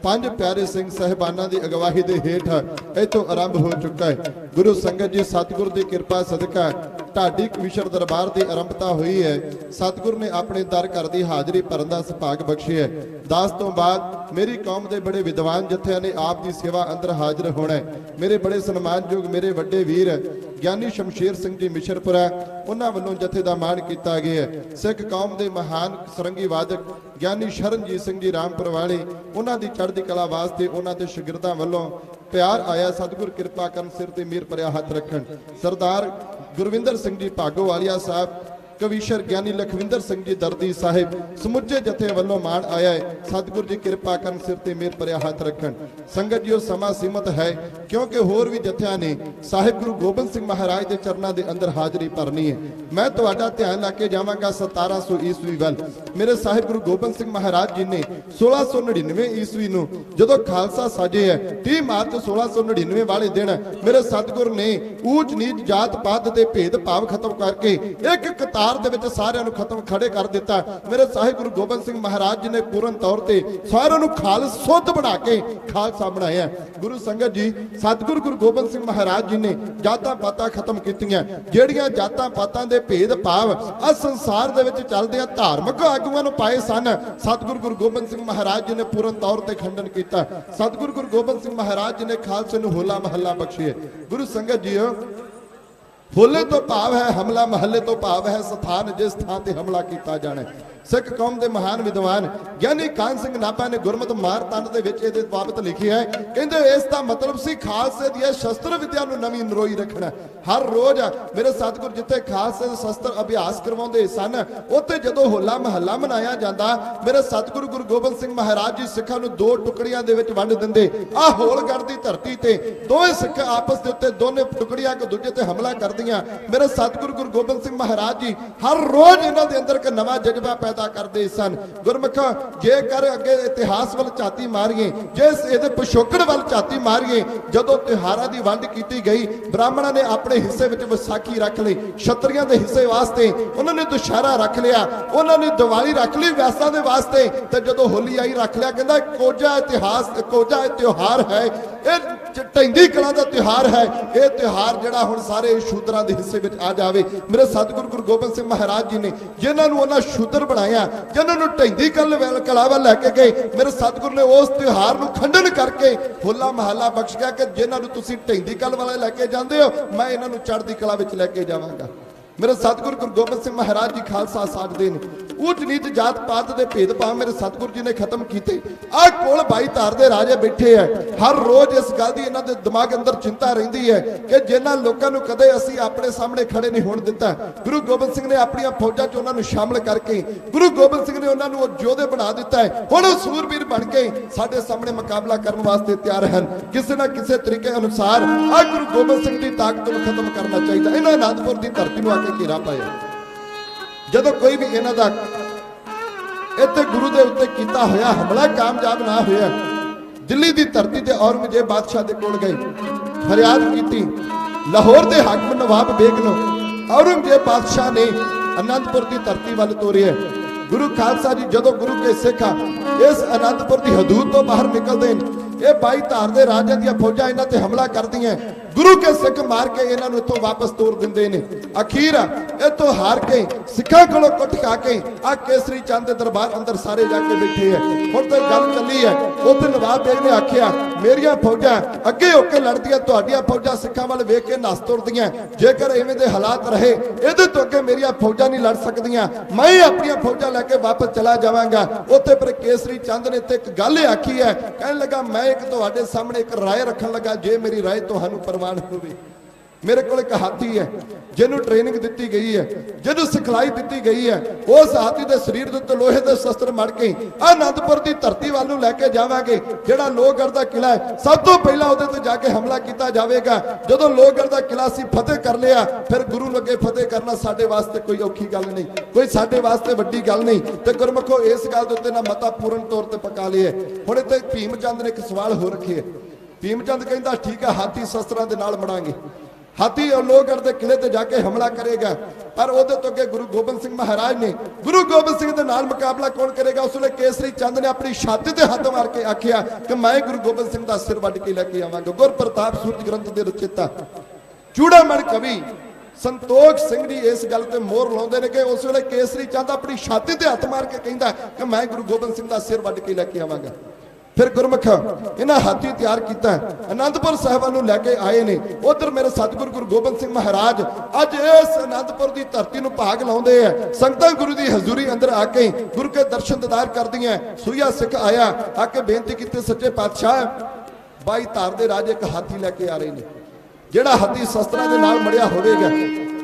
ਪੰਜ ਪਿਆਰੇ ਸਿੰਘ ਸਾਹਿਬਾਨਾਂ ਦੀ ਅਗਵਾਈ ਦੇ ਹੇਠ ਇਥੋਂ ਆਰੰਭ ਹੋ ਚੁੱਕਾ ਹੈ। ਗੁਰੂ ਸੰਗਤ ਜੀ ਸਤਿਗੁਰ ਦੀ ਕਿਰਪਾ ਸਦਕਾ ਢਾਡੀ ਕਵੀਸ਼ਰ ਦਰਬਾਰ ਦੀ ਆਰੰਭਤਾ ਹੋਈ ਹੈ। ਸਤਿਗੁਰ ਨੇ ਆਪਣੇ ਦਰ ਘਰ ਦੀ ਹਾਜ਼ਰੀ ਭਰਨ ਦਾ ਸੁਭਾਗ ਬਖਸ਼ਿਆ ਹੈ। ਦਾਸ ਤੋਂ ਬਾਅਦ ਮੇਰੀ ਕੌਮ ਦੇ ਬੜੇ ਵਿਦਵਾਨ ਜਥਿਆਂ ਨੇ ਆਪ ਦੀ ਸੇਵਾ ਅੰਦਰ ਹਾਜ਼ਰ ਹੋਣਾ ਹੈ। ਮੇਰੇ ਬੜੇ ਸਨਮਾਨਯੋਗ ਮੇਰੇ ਵੱਡੇ ਵੀਰ ਗਿਆਨੀ ਸ਼ਮਸ਼ੇਰ ਸਿੰਘ ਜੀ ਮਿਸ਼ਰਪੁਰਾ, ਉਹਨਾਂ ਵੱਲੋਂ ਜਥੇ ਦਾ ਮਾਣ ਕੀਤਾ ਗਿਆ ਹੈ। ਸਿੱਖ ਕੌਮ ਦੇ ਮਹਾਨ ਸਰੰਗੀ ਵਾਦਕ ਗਿਆਨੀ ਸ਼ਰਨਜੀਤ ਸਿੰਘ ਜੀ ਰਾਮਪੁਰ ਵਾਲੇ, ਉਹਨਾਂ ਦੀ ਚੜ੍ਹਦੀ ਕਲਾ ਵਾਸਤੇ ਉਹਨਾਂ ਦੇ ਸ਼ਾਗਿਰਦਾਂ ਵੱਲੋਂ ਪਿਆਰ ਆਇਆ। ਸਤਿਗੁਰ ਕਿਰਪਾ ਕਰਨ, ਸਿਰ ਤੇ ਮਿਹਰ ਭਰਿਆ ਹੱਥ ਰੱਖਣ। ਸਰਦਾਰ ਗੁਰਵਿੰਦਰ ਸਿੰਘ ਜੀ ਭਾਗੋਵਾਲੀਆ ਸਾਹਿਬ, ਕਵੀਸ਼ਰ ਗਿਆਨੀ ਲਖਵਿੰਦਰ ਸਿੰਘ ਜੀ ਦਰਦੀ ਸਾਹਿਬ, ਸਮੁੱਚੇ ਜਥੇ ਵੱਲੋਂ ਮਾਣ ਆਇਆ ਹੈ। ਸਤਿਗੁਰ ਜੀ ਕਿਰਪਾ ਕਰਨ, ਸਿਰ ਤੇ ਮਿਹਰ ਭਰਿਆ ਹੱਥ ਰੱਖਣ। ਸੰਗਤ ਜੀ, ਉਹ ਸਮਾਂ ਸੀਮਤ ਹੈ ਕਿਉਂਕਿ ਹੋਰ ਵੀ ਜਥਿਆਂ ਨੇ ਸਾਹਿਬ ਗੁਰੂ ਗੋਬਿੰਦ ਸਿੰਘ ਮਹਾਰਾਜ ਦੇ ਚਰਨਾਂ ਦੇ ਅੰਦਰ ਹਾਜ਼ਰੀ ਭਰਨੀ ਹੈ। ਮੈਂ ਤੁਹਾਡਾ ਧਿਆਨ ਲਾ ਕੇ ਜਾਵਾਂਗਾ 1700 ਈਸਵੀ ਵੱਲ। ਮੇਰੇ ਸਾਹਿਬ ਗੁਰੂ ਗੋਬਿੰਦ ਸਿੰਘ ਮਹਾਰਾਜ ਜੀ ਨੇ 1699 ਈਸਵੀ ਨੂੰ ਜਦੋਂ ਖਾਲਸਾ ਸਾਜੇ ਹੈ, 30 ਮਾਰਚ 1699 ਵਾਲੇ ਦਿਨ ਮੇਰੇ ਸਤਿਗੁਰ ਨੇ ਊਚ ਨੀਚ ਜਾਤ ਪਾਤ ਦੇ ਭੇਦ ਭਾਵ ਖਤਮ ਕਰਕੇ ਇੱਕ ਕਤਾਰ ਦੇ ਵਿੱਚ ਸਾਰਿਆਂ ਨੂੰ ਖਤਮ ਖੜੇ ਕਰ ਦਿੱਤਾ। ਮੇਰੇ ਸਾਹਿਬ ਗੁਰੂ ਗੋਬਿੰਦ ਸਿੰਘ ਮਹਾਰਾਜ ਜੀ ਨੇ ਪੂਰਨ ਤੌਰ ਤੇ ਸਾਰਿਆਂ ਨੂੰ ਖਾਲਸ ਸੁੱਧ ਬਣਾ ਕੇ ਖਾਲਸਾ ਬਣਾਇਆ। ਗੁਰੂ ਸੰਗਤ ਜੀ, ਸਤਿਗੁਰੂ ਗੁਰੂ ਗੋਬਿੰਦ ਸਿੰਘ ਮਹਾਰਾਜ ਜੀ ਨੇ ਜਾਤਾਂ ਪਾਤਾਂ ਖਤਮ ਕੀਤੀਆਂ। ਜਿਹੜੀਆਂ ਜਾਤਾਂ ਪਾਤਾਂ ਦੇ ਭੇਦ ਭਾਵ ਆ ਸੰਸਾਰ ਦੇ ਵਿੱਚ ਚੱਲਦੇ ਆ ਧਾਰਮਿਕ ਆਗੂਆਂ ਨੂੰ ਪਾਏ ਸਨ, ਸਤਿਗੁਰੂ ਗੁਰੂ ਗੋਬਿੰਦ ਸਿੰਘ ਮਹਾਰਾਜ ਜੀ ਨੇ ਪੂਰਨ ਤੌਰ ਤੇ ਖੰਡਨ ਕੀਤਾ। ਸਤਿਗੁਰੂ ਗੁਰੂ ਗੋਬਿੰਦ ਸਿੰਘ ਮਹਾਰਾਜ ਜੀ ਨੇ ਖਾਲਸੇ ਨੂੰ ਹੋਲਾ ਮਹੱਲਾ ਬਖਸ਼ਿਆ। ਗੁਰੂ ਸੰਗਤ ਜੀ, ਹੋਲੇ ਤੋਂ ਭਾਵ ਹੈ ਹਮਲਾ, ਮਹੱਲੇ ਤੋਂ ਭਾਵ ਹੈ ਸਥਾਨ ਜਿਸ ਥਾਂ ਤੇ ਹਮਲਾ ਕੀਤਾ ਜਾਣਾ। ਸਿੱਖ ਕੌਮ ਦੇ ਮਹਾਨ ਵਿਦਵਾਨ ਗਿਆਨੀ ਕਾਨ ਸਿੰਘ ਨਾਭਾ ਨੇ ਗੁਰਮਤਿ ਮਾਰਤੰਡ ਦੇ ਵਿੱਚ ਇਹਦੇ ਬਾਬਤ ਲਿਖਿਆ ਹੈ। ਕਹਿੰਦੇ ਇਸ ਦਾ ਮਤਲਬ ਸੀ ਖਾਲਸੇ ਦੀ ਸ਼ਸਤਰ ਵਿਦਿਆ ਨੂੰ ਨਵੀਂ ਨਰੋਈ ਰੱਖਣਾ। ਹਰ ਰੋਜ਼ ਮੇਰੇ ਸਤਿਗੁਰ ਜਿੱਥੇ ਖਾਲਸੇ ਦੇ ਸ਼ਸਤਰ ਅਭਿਆਸ ਕਰਵਾਉਂਦੇ ਸਨ, ਉੱਥੇ ਜਦੋਂ ਹੋਲਾ ਮਹੱਲਾ ਮਨਾਇਆ ਜਾਂਦਾ, ਮੇਰੇ ਸਤਿਗੁਰੂ ਗੁਰੂ ਗੋਬਿੰਦ ਸਿੰਘ ਮਹਾਰਾਜ ਜੀ ਸਿੱਖਾਂ ਨੂੰ ਦੋ ਟੁਕੜੀਆਂ ਦੇ ਵਿੱਚ ਵੰਡ ਦਿੰਦੇ। ਆਹ ਹੋਲਗੜ੍ਹ ਦੀ ਧਰਤੀ ਤੇ ਦੋਵੇਂ ਸਿੱਖ ਆਪਸ ਦੇ ਉੱਤੇ ਦੋਨੇ ਟੁਕੜੀਆਂ ਇੱਕ ਦੂਜੇ ਤੇ ਹਮਲਾ ਕਰਦੀਆਂ। ਮੇਰੇ ਸਤਿਗੁਰੂ ਗੁਰੂ ਗੋਬਿੰਦ ਸਿੰਘ ਮਹਾਰਾਜ ਜੀ ਹਰ ਰੋਜ਼ ਇਹਨਾਂ ਦੇ ਅੰਦਰ ਇੱਕ ਨਵਾਂ ਜਜ਼ਬਾ ਪੈਦਾ ਕਰਦੇ ਸਨ। ਗੁਰਮੁਖ, ਜੇਕਰ ਅੱਗੇ ਇਤਿਹਾਸ ਵੱਲ ਝਾਤੀ ਮਾਰੀਏ, ਜੇ ਇਹਦੇ ਪਿਛੋਕੜ ਵੱਲ ਝਾਤੀ ਮਾਰੀਏ, ਜਦੋਂ ਤਿਉਹਾਰਾਂ ਦੀ ਵੰਡ ਕੀਤੀ ਗਈ, ਬ੍ਰਾਹਮਣਾਂ ਨੇ ਆਪਣੇ ਹਿੱਸੇ ਵਿੱਚ ਵਿਸਾਖੀ ਰੱਖ ਲਈ, ਛਤਰੀਆਂ ਦੇ ਹਿੱਸੇ ਵਾਸਤੇ ਉਹਨਾਂ ਨੇ ਦੁਸ਼ਹਿਰਾ ਰੱਖ ਲਿਆ, ਉਹਨਾਂ ਨੇ ਦੀਵਾਲੀ ਰੱਖ ਲਈ ਵਿਆਸਾਂ ਦੇ ਵਾਸਤੇ, ਤੇ ਜਦੋਂ ਹੋਲੀ ਆਈ ਰੱਖ ਲਿਆ। ਕਹਿੰਦਾ ਕੋਝਾ ਇਤਿਹਾਸ, ਕੋਝਾ ਇਹ ਤਿਉਹਾਰ ਹੈ, ਇਹ ਢਹਿੰਦੀ ਕਲਾ ਦਾ ਤਿਉਹਾਰ ਹੈ। ਇਹ ਤਿਉਹਾਰ ਜਿਹੜਾ ਹੁਣ ਸਾਰੇ ਸ਼ੂਦਰਾਂ ਦੇ ਹਿੱਸੇ ਵਿੱਚ ਆ ਜਾਵੇ। ਮੇਰੇ ਸਤਿਗੁਰੂ ਗੁਰੂ ਗੋਬਿੰਦ ਸਿੰਘ ਮਹਾਰਾਜ ਜੀ ਨੇ ਜਿਨ੍ਹਾਂ ਨੂੰ ਉਹਨਾਂ ਸ਼ੂਦਰ ਬਣਾਇਆ, ਜਿਨ੍ਹਾਂ ਨੂੰ ਢਹਿੰਦੀ ਕਲਾ ਵੱਲ ਲੈ ਕੇ ਗਏ, ਮੇਰੇ ਸਤਿਗੁਰੂ ਨੇ ਉਸ ਤਿਉਹਾਰ ਨੂੰ ਖੰਡਨ ਕਰਕੇ ਹੋਲਾ ਮਹੱਲਾ ਬਖਸ਼ ਗਿਆ ਕਿ ਜਿਨ੍ਹਾਂ ਨੂੰ ਤੁਸੀਂ ਢਹਿੰਦੀ ਕਲਾ ਵਾਲੇ ਲੈ ਕੇ ਜਾਂਦੇ ਹੋ, ਮੈਂ ਇਹਨਾਂ ਨੂੰ ਚੜ੍ਹਦੀ ਕਲਾ ਵਿੱਚ ਲੈ ਕੇ ਜਾਵਾਂਗਾ। ਮੇਰੇ ਸਤਿਗੁਰੂ ਗੁਰੂ ਗੋਬਿੰਦ ਸਿੰਘ ਮਹਾਰਾਜ ਜੀ ਖਾਲਸਾ ਸਾਜਦੇ ਨੇ। ਊਚ ਨੀਚ ਜਾਤ ਪਾਤ ਦੇ ਭੇਦ ਭਾਵ ਮੇਰੇ ਸਤਿਗੁਰੂ ਜੀ ਨੇ ਖਤਮ ਕੀਤੇ। ਆਹ ਕੋਲ 22 ਧਾਰ ਦੇ ਰਾਜੇ ਬੈਠੇ ਆ, ਹਰ ਰੋਜ਼ ਇਸ ਗੱਲ ਦੀ ਇਹਨਾਂ ਦੇ ਦਿਮਾਗ ਅੰਦਰ ਚਿੰਤਾ ਰਹਿੰਦੀ ਹੈ ਕਿ ਜਿਨ੍ਹਾਂ ਲੋਕਾਂ ਨੂੰ ਕਦੇ ਅਸੀਂ ਆਪਣੇ ਸਾਹਮਣੇ ਖੜੇ ਨਹੀਂ ਹੋਣ ਦਿੱਤਾ, ਗੁਰੂ ਗੋਬਿੰਦ ਸਿੰਘ ਨੇ ਆਪਣੀਆਂ ਫੌਜਾਂ 'ਚ ਉਹਨਾਂ ਨੂੰ ਸ਼ਾਮਲ ਕਰਕੇ ਗੁਰੂ ਗੋਬਿੰਦ ਸਿੰਘ ਨੇ ਉਹਨਾਂ ਨੂੰ ਉਹ ਯੋਧੇ ਬਣਾ ਦਿੱਤਾ ਹੈ। ਹੁਣ ਉਹ ਸੂਰਬੀਰ ਬਣ ਕੇ ਸਾਡੇ ਸਾਹਮਣੇ ਮੁਕਾਬਲਾ ਕਰਨ ਵਾਸਤੇ ਤਿਆਰ ਹਨ। ਕਿਸੇ ਨਾ ਕਿਸੇ ਤਰੀਕੇ ਅਨੁਸਾਰ ਆਹ ਗੁਰੂ ਗੋਬਿੰਦ ਸਿੰਘ ਦੀ ਤਾਕਤ ਨੂੰ ਖਤਮ ਕਰਨਾ ਚਾਹੀਦਾ। ਇਹਨਾਂ ਅਨੰਦਪੁਰ ਦੀ ਧਰਤੀ ਨੂੰ ਆ ਕੇ ਘੇਰਾ ਪਾਇਆ। ਜਦੋਂ ਕੋਈ ਵੀ ਇਹਨਾਂ ਦਾ ਇੱਥੇ ਗੁਰੂ ਦੇ ਉੱਤੇ ਕੀਤਾ ਹੋਇਆ ਹਮਲਾ ਕਾਮਯਾਬ ਨਾ ਹੋਇਆ, ਦਿੱਲੀ ਦੀ ਧਰਤੀ ਤੇ ਔਰੰਗਜ਼ੇਬ ਬਾਦਸ਼ਾਹ ਦੇ ਕੋਲ ਗਏ, ਫਰਿਆਦ ਕੀਤੀ। ਲਾਹੌਰ ਦੇ ਹਾਕਮ ਨਵਾਬ ਬੇਗ ਨੂੰ ਔਰੰਗਜ਼ੇਬ ਬਾਦਸ਼ਾਹ ਨੇ ਅਨੰਦਪੁਰ ਦੀ ਧਰਤੀ ਵੱਲ ਤੋਰਿਆ। ਗੁਰੂ ਖਾਲਸਾ ਜੀ ਜਦੋਂ ਗੁਰੂ ਕੇ ਸਿੱਖਾਂ ਇਸ ਅਨੰਦਪੁਰ ਦੀ ਹਦੂਦ ਤੋਂ ਬਾਹਰ ਨਿਕਲਦੇ ਨੇ, ਇਹ 22 ਧਾਰ ਦੇ ਰਾਜਿਆਂ ਦੀਆਂ ਫੌਜਾਂ ਇਹਨਾਂ ਤੇ ਹਮਲਾ ਕਰਦੀਆਂ। ਗੁਰੂ ਕੇ ਸਿੱਖ ਮਾਰ ਕੇ ਇਹਨਾਂ ਨੂੰ ਇੱਥੋਂ ਵਾਪਸ ਤੋਰ ਦਿੰਦੇ ਨੇ। ਅਖੀਰ ਇੱਥੋਂ ਹਾਰ ਕੇ ਸਿੱਖਾਂ ਕੋਲੋਂ ਕੁੱਟ ਖਾ ਕੇ ਆ ਕੇਸਰੀ ਚੰਦ ਦੇ ਦਰਬਾਰ ਅੰਦਰ ਸਾਰੇ ਜਾ ਕੇ ਬੈਠੇ ਆ। ਹੁਣ ਤੇ ਗੱਲ ਚੱਲੀ ਹੈ, ਉੱਥੇ ਨਵਾਬ ਬੇਗ ਨੇ ਆਖਿਆ ਮੇਰੀਆਂ ਫੌਜਾਂ ਅੱਗੇ ਹੋ ਕੇ ਲੜਦੀਆਂ, ਤੁਹਾਡੀਆਂ ਫੌਜਾਂ ਸਿੱਖਾਂ ਵੱਲ ਵੇਖ ਕੇ ਨੱਸ ਤੁਰਦੀਆਂ। ਜੇਕਰ ਐਵੇਂ ਦੇ ਹਾਲਾਤ ਰਹੇ, ਇਹਦੇ ਤੋਂ ਅੱਗੇ ਮੇਰੀਆਂ ਫੌਜਾਂ ਨਹੀਂ ਲੜ ਸਕਦੀਆਂ, ਮੈਂ ਆਪਣੀਆਂ ਫੌਜਾਂ ਲੈ ਕੇ ਵਾਪਸ ਚਲਾ ਜਾਵਾਂਗਾ। ਉੱਥੇ ਪਰ ਕੇਸਰੀ ਚੰਦ ਨੇ ਤੇ ਇੱਕ ਗੱਲ ਆਖੀ ਹੈ, ਕਹਿਣ ਲੱਗਾ ਮੈਂ ਇੱਕ ਤੁਹਾਡੇ ਸਾਹਮਣੇ ਇੱਕ ਰਾਏ ਰੱਖਣ ਲੱਗਾ, ਜੇ ਮੇਰੀ ਰਾਏ ਤੁਹਾਨੂੰ ਪ੍ਰਵਾਨ ਹੋਵੇ। मेरे को एक हाथी है जिन्होंने ट्रेनिंग दी गई है, जिन्होंने सिखलाई दी गई है। उस हाथी के शरीर के उत्ते लोहे के शस्त्र मड़ के आनंदपुर की धरती वाल लैके जावांगे। जिहड़ा लोहगढ़ का किला है सब तो पहला उहदे ते जाके हमला किया जाएगा। जदों लोहगढ़ का किला असीं फतेह कर लिया, फिर गुरु अगे फतेह करना साडे वास्ते कोई औखी गल नहीं, कोई साडे वास्ते वड्डी गल नहीं। ते गुरमुखो इस गल दे उत्ते ना मता पूर्ण तौर पर पका लिया। हुण इत्थे भीमचंद ने एक सवाल हो रखे है। भीमचंद कहता ठीक है हाथी शस्त्रां दे नाल मड़ांगे, हाथी लोहगढ़ के किले ते जाके हमला करेगा, पर उहदे तो अगे गुरु गोबिंद सिंह महाराज ने, गुरु गोबिंद सिंह दे नाल मुकाबला कौन करेगा? उस वेले केसरी चंद ने अपनी छाती ते हाथ मार के आखिया कि मैं गुरु गोबिंद सिंह दा सिर वड्ड के लैके आवांगा। गुर प्रताप सूरज ग्रंथ दे रचयिता चूड़ामण कवि संतोख सिंह जी इस गल ते मोहर लाउंदे ने कि उस वेले केसरी चंद अपनी छाती ते हाथ मार के कहंदा कि मैं गुरु गोबिंद सिंह दा सिर वड्ड के लैके आवांगा। फिर गुरमुख इन्हां हाथी तैयार किया, आनंदपुर साहिब नूं लैके आए ने। उधर मेरे सतगुरु गुरु गोबिंद सिंह महाराज अज इस आनंदपुर की धरती नूं भाग लाउंदे है। संगतां गुरु की हजूरी अंदर आके गुरु के दर्शन दीदार करदियां। सूया सिख आया आके बेनती की सच्चे पातशाह 22 धार दे राज एक हाथी लैके आ रहे हैं, जिहड़ा हाथी शस्त्रां दे नाल मड़िया होवेगा,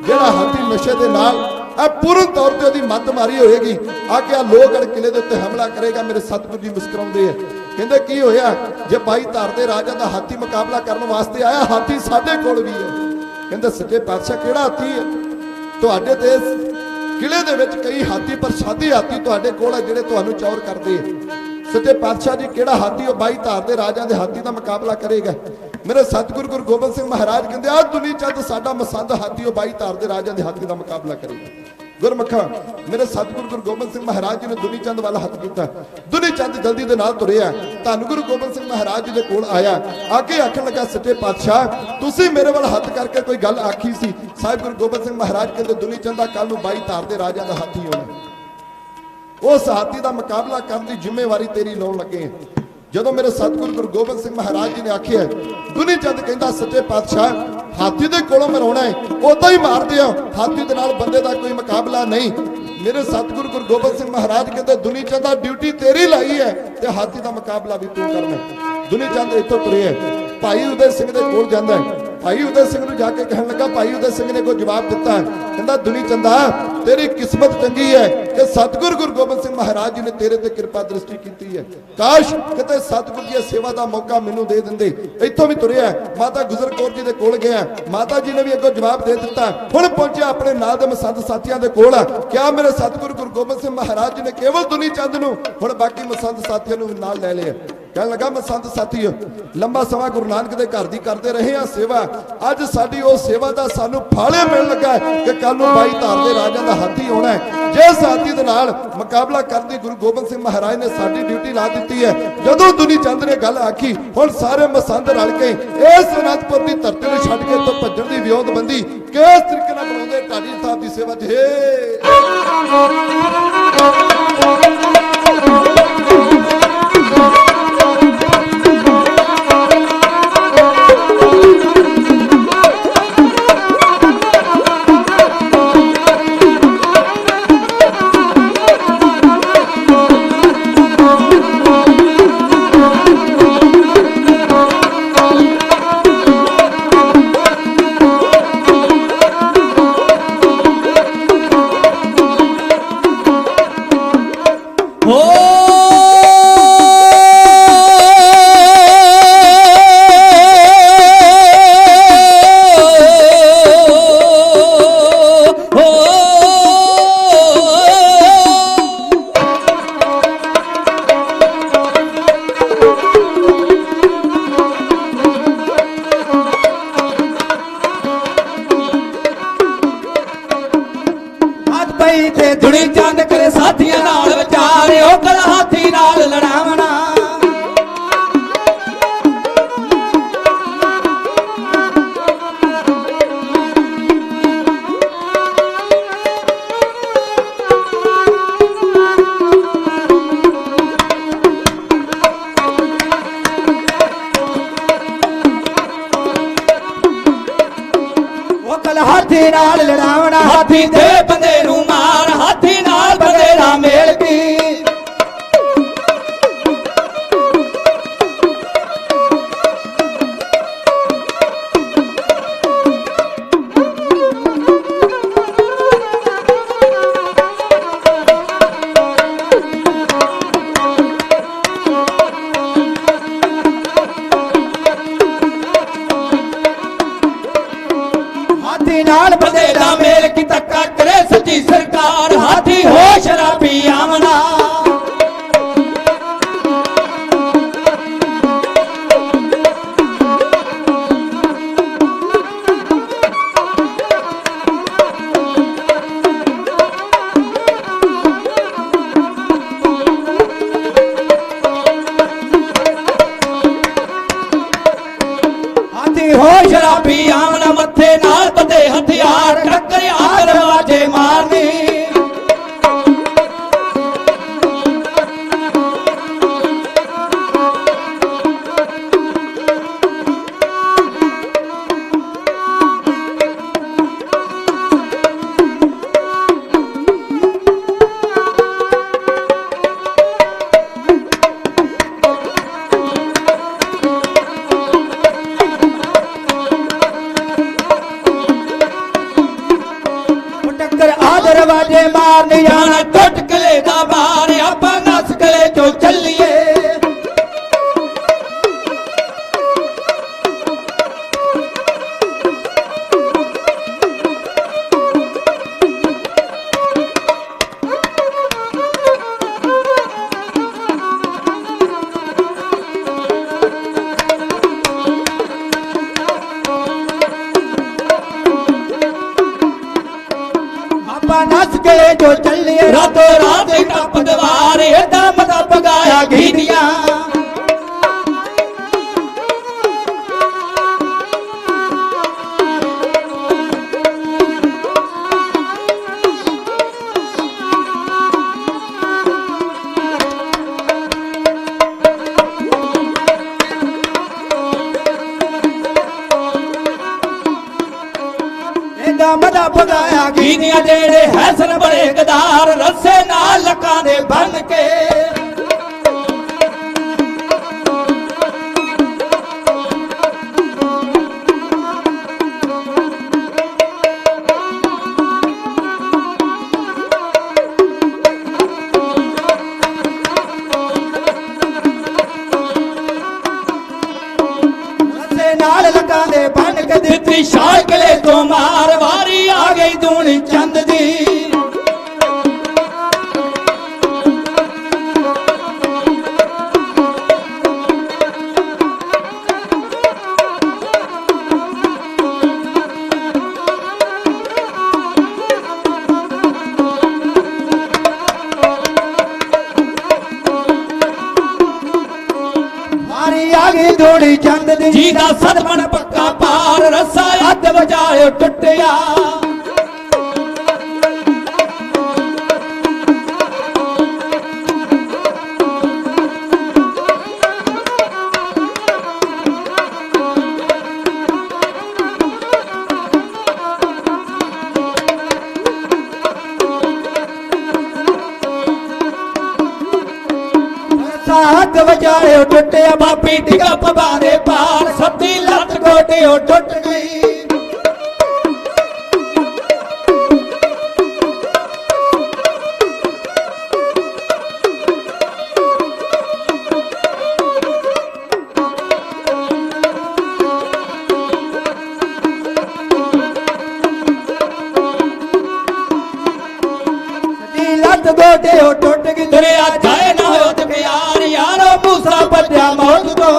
जिहड़ा हाथी नशे दे नाल पूर्ण तौर पर उसकी मत मारी होएगी, आके लोहगढ़ किले के उत्ते हमला करेगा। मेरे सतगुरु जी मुस्कुराउंदे है, कहंदे की होया जे 22 धार दे राजा दा हाथी मुकाबला करने वास्ते आया, हाथी साडे कोल भी है। कहंदे सच्चे पातशाह किहड़ा हाथी है? तुहाडे ते किले दे विच कई हाथी प्रसादी हाथी तुहाडे कोल है जिहड़े तुहानूं चौर करदे है। सच्चे पातशाह जी किहड़ा हाथी? 22 धार दे राजा दे हाथी दा मुकाबला करेगा। मेरे सतगुरु गुरु गोबिंद सिंह महाराज कहते आ दुनी चंद साडा मसंद हाथी 22 धार दे राजा दे हाथी दा मुकाबला करेगा। गुरमुखा मेरे सतगुरु गुरु गोबिंद सिंह महाराज जी ने दुनी चंद वाला हथ किया। दुनी चंद जल्दी दे नाल तुरिया, धन गुरु गोबिंद सिंह महाराज जी दे कोल आया, आके आखन लगा सच्चे पातशाह तुसीं मेरे वाल हथ करके कोई गल आखी सी। साहिब गुरु गोबिंद सिंह महाराज कहते दुनी चंदा कल नूं 22 धार दे राजा दा हाथी होना, उस हाथी का मुकाबला करने की जिम्मेवारी तेरी लाउण लगे हैं। जदों मेरे सतगुरु गुरु गोबिंद सिंह महाराज जी ने आखिया दुनी चंद कहता सच्चे पातशाह हाथी दे कोलों मराउणा है, उदां ही मार दिओ, हाथी दे नाल बंदे दा कोई मुकाबला नहीं। मेरे सतगुरु गुरु गोबिंद सिंह महाराज कहते दुनी चंदा ड्यूटी तेरी लाई है ते हाथी का मुकाबला भी तू करना। दुनी चंद इत्थों तुरे भाई उदय सिंह दे कोल जांदा है। भाई उदय सिंह नूं जाके कहन लगा, भाई उदय सिंह ने कोई जवाब दिता, कहंदा दुनी चंदा तेरी किस्मत चंगी है कि सतगुरु गुरु गोबिंद सिंह महाराज जी ने तेरे ते कृपा दृष्टि की है। काश किते सतगुरु जी सेवा का मौका मैनूं दे दिंदे। इत्थों भी तुरिया माता गुजर कौर जी दे कोल गया, माता जी ने भी अगों जवाब दे दिता। हुण पहुंचा अपने नाल दे मसंद साथियां दे कोल। क्या मेरे सतगुरु गुरु गोबिंद सिंह महाराज जी ने केवल दुनी चंद नूं हुण बाकी मसंद साथियां नूं नाल लै लिया? कहन लगा मसंद साथी लंबा समा गुरु नानक दे घर दी करते रहे हैं सेवा, अज साडी उस सेवा का सानू फाले मिल लगा कि कल नूं 22 धार दे राजा दा हाथी होना है। जिस हाथी दे नाल मुकाबला करने की गुरु गोबिंद सिंह महाराज ने साडी ड्यूटी ला दी है। जदों दुनी चंद ने गल आखी हुण सारे मसंद रल के इस अनंदपुर की धरती नूं छड्ड के इत्थों भज्जण दी विरोधबंदी किस तरीके नाल बनाउंदे ढाडी साहब की सेवा च नाल बदेला मेल की तक्का करे सच्ची सरकार हाथी हो शराबी आमना हो शराबी आमना मथे नाल बदे हथियार टक्कर आग दरवाजे मारनी दरवाजे मारने जाना टुट कले दा बार आपा नस कले चो चलिए नस के जो चलिए रातों रात टप दवार दम दा पगाया घीनिया मदा पगाया घीनिया जेड़े हैसन बड़े गदार रस्से नाल लकां दे बन के रस्से नाल लकां दे बन के दित्ती शाकले तो मार वारी आ गई दूनी चंद दी दूनी चंद दी जी दा सदमन पक्का पार रस्सा हद वजाए टुटिया हद वजाए टुटे बापी टिका पबारे पार सती लत गोटे टुट गई लत गोटे टुट गई दुनिया जाए ना हो तो प्यार यारो मूसा बचा मौत तो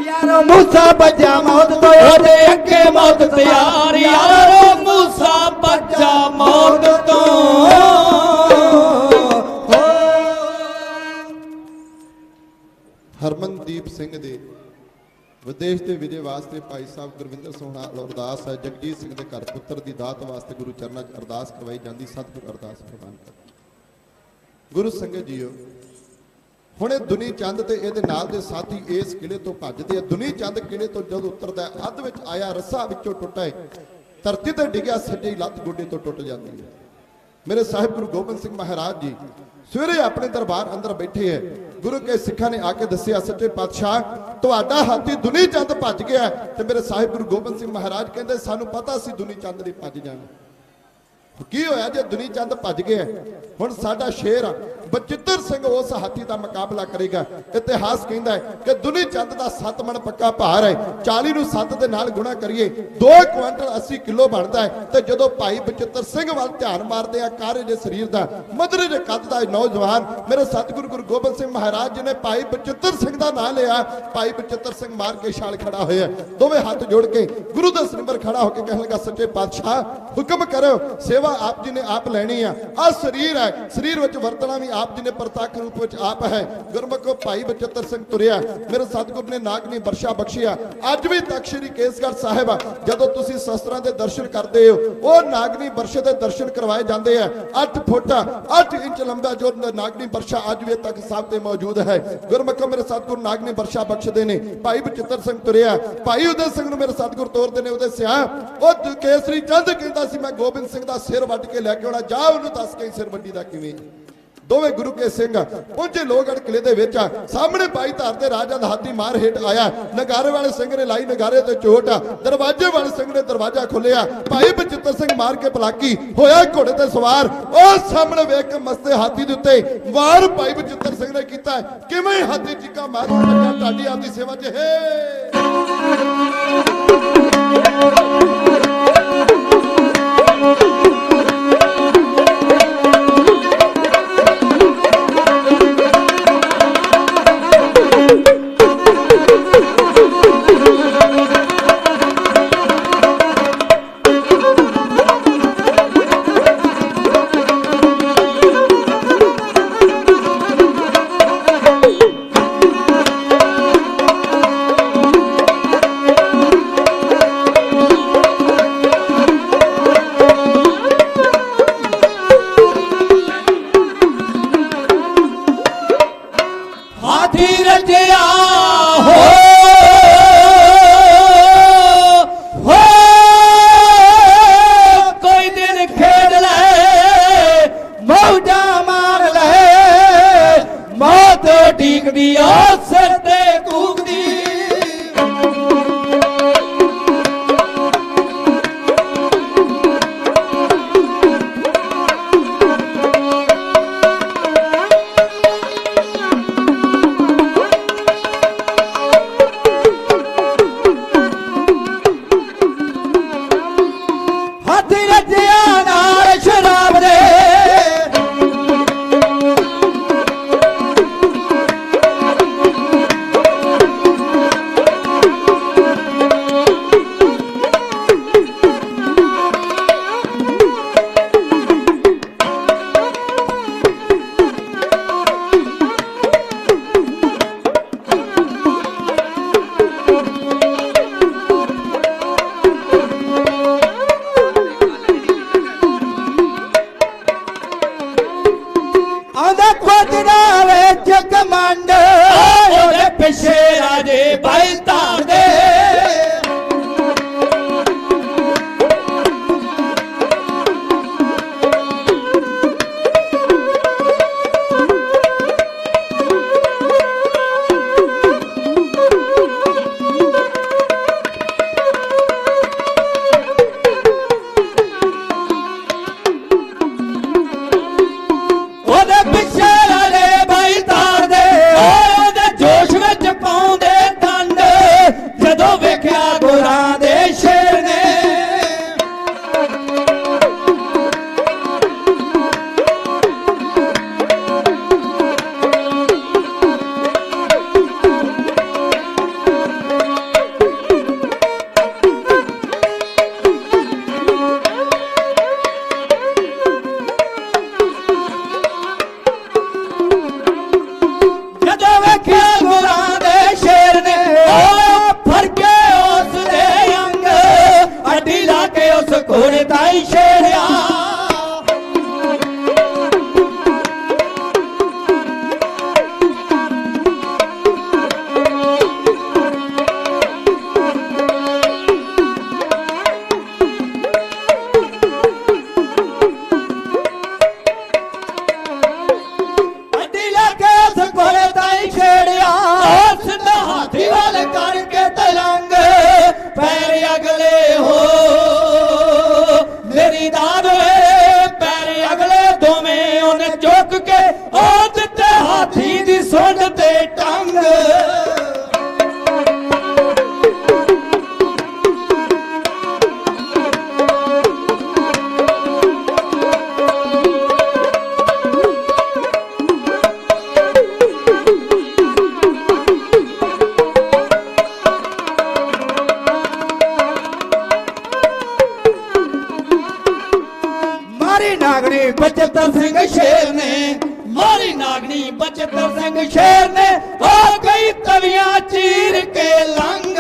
यारो मूसा बचा मौत तो ओदे अगे मौत तैयार यारो मूसा बचा मौत तो ਹਰਮਨਦੀਪ ਸਿੰਘ ਦੇ ਵਿਦੇਸ਼ ਦੇ ਵਿਜੇ ਵਾਸਤੇ ਭਾਈ ਸਾਹਿਬ ਗੁਰਵਿੰਦਰ ਸੋਹਣਾ ਅਰਦਾਸ ਹੈ ਜਗਜੀਤ ਸਿੰਘ ਦੇ ਘਰ ਪੁੱਤਰ ਦੀ ਦਾਤ ਵਾਸਤੇ ਗੁਰੂ ਚਰਨਾਂ 'ਚ ਅਰਦਾਸ ਕਰਵਾਈ ਜਾਂਦੀ ਸਤਿਗੁਰ ਅਰਦਾਸ ਪ੍ਰਵਾਨ ਕਰ ਗੁਰੂ ਸੰਗਤ ਜੀਓ ਹੁਣ ਇਹ ਦੁਨੀ ਚੰਦ ਤੇ ਇਹਦੇ ਨਾਲ ਦੇ ਸਾਥੀ ਇਸ ਕਿਲੇ ਤੋਂ ਭੱਜਦੇ ਆ ਦੁਨੀ ਚੰਦ ਕਿਲੇ ਤੋਂ ਜਦੋਂ ਉਤਰਦਾ ਅੱਧ ਵਿੱਚ ਆਇਆ ਰੱਸਾ ਵਿੱਚੋਂ ਟੁੱਟਾ ਹੈ ਧਰਤੀ ਤੇ ਡਿੱਗਿਆ ਸੱਜੀ ਲੱਤ ਗੋਡੇ ਤੋਂ ਟੁੱਟ ਜਾਂਦੀ ਹੈ ਮੇਰੇ ਸਾਹਿਬ ਗੁਰੂ ਗੋਬਿੰਦ ਸਿੰਘ ਮਹਾਰਾਜ ਜੀ ਸਵੇਰੇ ਆਪਣੇ ਦਰਬਾਰ ਅੰਦਰ ਬੈਠੇ ਹੈ ਗੁਰੂ ਕੇ ਸਿੱਖਾਂ ਨੇ ਆ ਕੇ ਦੱਸਿਆ ਸੱਚੇ ਪਾਤਸ਼ਾਹ ਤੁਹਾਡਾ ਹਾਥੀ ਦੁਨੀ ਚੰਦ ਭੱਜ ਗਿਆ ਤੇ ਮੇਰੇ ਸਾਹਿਬ ਗੁਰੂ ਗੋਬਿੰਦ ਸਿੰਘ ਮਹਾਰਾਜ ਕਹਿੰਦੇ ਸਾਨੂੰ ਪਤਾ ਸੀ ਦੁਨੀ ਚੰਦ ਨੇ ਭੱਜ ਜਾਣਾ ਕੀ ਹੋਇਆ ਜੇ ਦੁਨੀ ਚੰਦ ਭੱਜ ਗਿਆ? ਹੁਣ ਸਾਡਾ ਸ਼ੇਰ ਆ ਬਚਿੱਤਰ ਸਿੰਘ ਉਸ ਹਾਥੀ ਦਾ ਮੁਕਾਬਲਾ ਕਰੇਗਾ। ਇਤਿਹਾਸ ਕਹਿੰਦਾ ਹੈ ਕਿ ਦੁਨੀ ਚੰਦ ਦਾ 7 ਮਣ ਪੱਕਾ ਭਾਰ ਹੈ, 40 ਨੂੰ 7 ਦੇ ਨਾਲ ਗੁਣਾ ਕਰੀਏ 2 ਕੁਇੰਟਲ 80 ਕਿਲੋ ਬਣਦਾ ਹੈ। ਤੇ ਜਦੋਂ ਭਾਈ ਬਚਿੱਤਰ ਸਿੰਘ ਵੱਲ ਧਿਆਨ ਮਾਰਦੇ ਆ, ਕਾਰੇ ਦੇ ਸਰੀਰ ਦਾ, ਮਧਰੇ ਦੇ ਕੱਦ ਦਾ ਨੌਜਵਾਨ, ਮੇਰੇ ਸਤਿਗੁਰੂ ਗੁਰੂ ਗੋਬਿੰਦ ਸਿੰਘ ਮਹਾਰਾਜ ਜੀ ਨੇ ਭਾਈ ਬਚਿੱਤਰ ਸਿੰਘ ਦਾ ਨਾਂ ਲਿਆ। ਭਾਈ ਬਚਿੱਤਰ ਸਿੰਘ ਮਾਰ ਕੇ ਛਾਲ ਖੜਾ ਹੋਇਆ, ਦੋਵੇਂ ਹੱਥ ਜੋੜ ਕੇ ਗੁਰੂ ਦੇ ਸਿਮਰ ਖੜਾ ਹੋ ਕੇ ਕਹਿਣ ਲੱਗਾ, ਸੱਚੇ ਪਾਤਸ਼ਾਹ ਹੁਕਮ ਕਰੋ, ਸੇਵਾ ਆਪ ਜੀ ਨੇ ਆਪ ਲੈਣੀ ਆ। ਆ ਸਰੀਰ ਹੈ, ਸਰੀਰ ਵਿੱਚ ਵਰਤਣਾ ਵੀ ਆਪ ਜੀ ਨੇ ਪ੍ਰਤੱਖ ਰੂਪ ਵਿੱਚ ਆਪ ਹੈ। ਗੁਰਮੁਖੋ ਭਾਈ ਬਚਿੱਤਰ ਸਿੰਘ ਤੁਰਿਆ, ਮੇਰੇ ਸਤਿਗੁਰ ਨੇ ਨਾਗਨੀ ਬਰਸ਼ਾ ਬਖਸ਼ਿਆ। ਅੱਜ ਵੀ ਤਖਤ ਸ੍ਰੀ ਕੇਸਗੜ੍ਹ ਸਾਹਿਬ ਜਦੋਂ ਤੁਸੀਂ ਸ਼ਸਤਰਾਂ ਦੇ ਦਰਸ਼ਨ ਕਰਦੇ ਹੋ, ਉਹ ਨਾਗਨੀ ਬਰਸ਼ੇ ਦੇ ਦਰਸ਼ਨ ਕਰਵਾਏ ਜਾਂਦੇ ਆ। 8 ਫੁੱਟ 8 ਇੰਚ ਲੰਬਾ ਜੋ ਨਾਗਨੀ ਬਰਸ਼ਾ ਅੱਜ ਵੀ ਤੱਕ ਸਾਹਿਬ ਤੇ ਮੌਜੂਦ ਹੈ। ਗੁਰਮੁਖੋ ਮੇਰੇ ਸਤਿਗੁਰ ਨਾਗਨੀ ਬਰਸ਼ਾ ਬਖਸ਼ਦੇ ਨੇ। ਭਾਈ ਬਚਿੱਤਰ ਸਿੰਘ ਤੁਰਿਆ, ਭਾਈ ਉਦੈ ਸਿੰਘ ਨੂੰ ਮੇਰੇ ਸਤਿਗੁਰ ਤੋਰਦੇ ਨੇ। ਉਹਦੇ ਸਿਆ ਉਹ ਕੇਸਰੀ ਚੰਦ ਕਹਿੰਦਾ ਸੀ, ਮੈਂ ਗੋਬਿੰਦ ਸਿੰਘ ਦਾ ਸਿਰ ਵੱਢ ਕੇ ਲੈ ਕੇ ਆਉਣਾ, ਜਾ ਉਹਨੂੰ ਦੱਸ ਕੇ ਸਿਰ ਵੱਡੀ ਦਾ ਕਿਵੇਂ। ਦੋਵੇਂ ਗੁਰੂ ਕੇ ਸਿੰਘ ਪਹੁੰਚੇ ਲੋਹਗੜ੍ਹ ਕਿਲੇ ਦੇ ਵਿੱਚ। ਸਾਹਮਣੇ ਬਾਈ ਧਾਰ ਦੇ ਰਾਜਾ ਦਾ ਹਾਥੀ ਮਾਰ ਹੇਠ ਆਇਆ। ਨਗਾਰੇ ਵਾਲੇ ਸਿੰਘ ਨੇ ਲਾਈ ਨਗਾਰੇ ਤੇ ਚੋਟ, ਦਰਵਾਜ਼ੇ ਵਾਲੇ ਸਿੰਘ ਨੇ ਦਰਵਾਜ਼ਾ ਖੋਲਿਆ। ਭਾਈ ਬਚਿੱਤਰ ਸਿੰਘ ਮਾਰ ਕੇ ਪਲਾਕੀ ਹੋਇਆ ਘੋੜੇ ਤੇ ਸਵਾਰ। ਉਹ ਸਾਹਮਣੇ ਵੇਖ ਕੇ ਮਸਤੇ ਹਾਥੀ ਦੇ ਉੱਤੇ ਵਾਰ ਭਾਈ ਬਚਿੱਤਰ ਸਿੰਘ ਨੇ ਕੀਤਾ। ਕਿਵੇਂ ਹਾਥੀ ਚੀਕਾ ਮਾਰਨ ਲੱਗਾ, ਢਾਡੀ ਆਪਦੀ ਸੇਵਾ 'ਚ ਹੈ। पैर अगले हो मेरी दा मारी नागनी बचतर सिंह शेर ने, मारी नागनी बचतर सिंह शेर ने, हो गई तवियां चीर के लंग।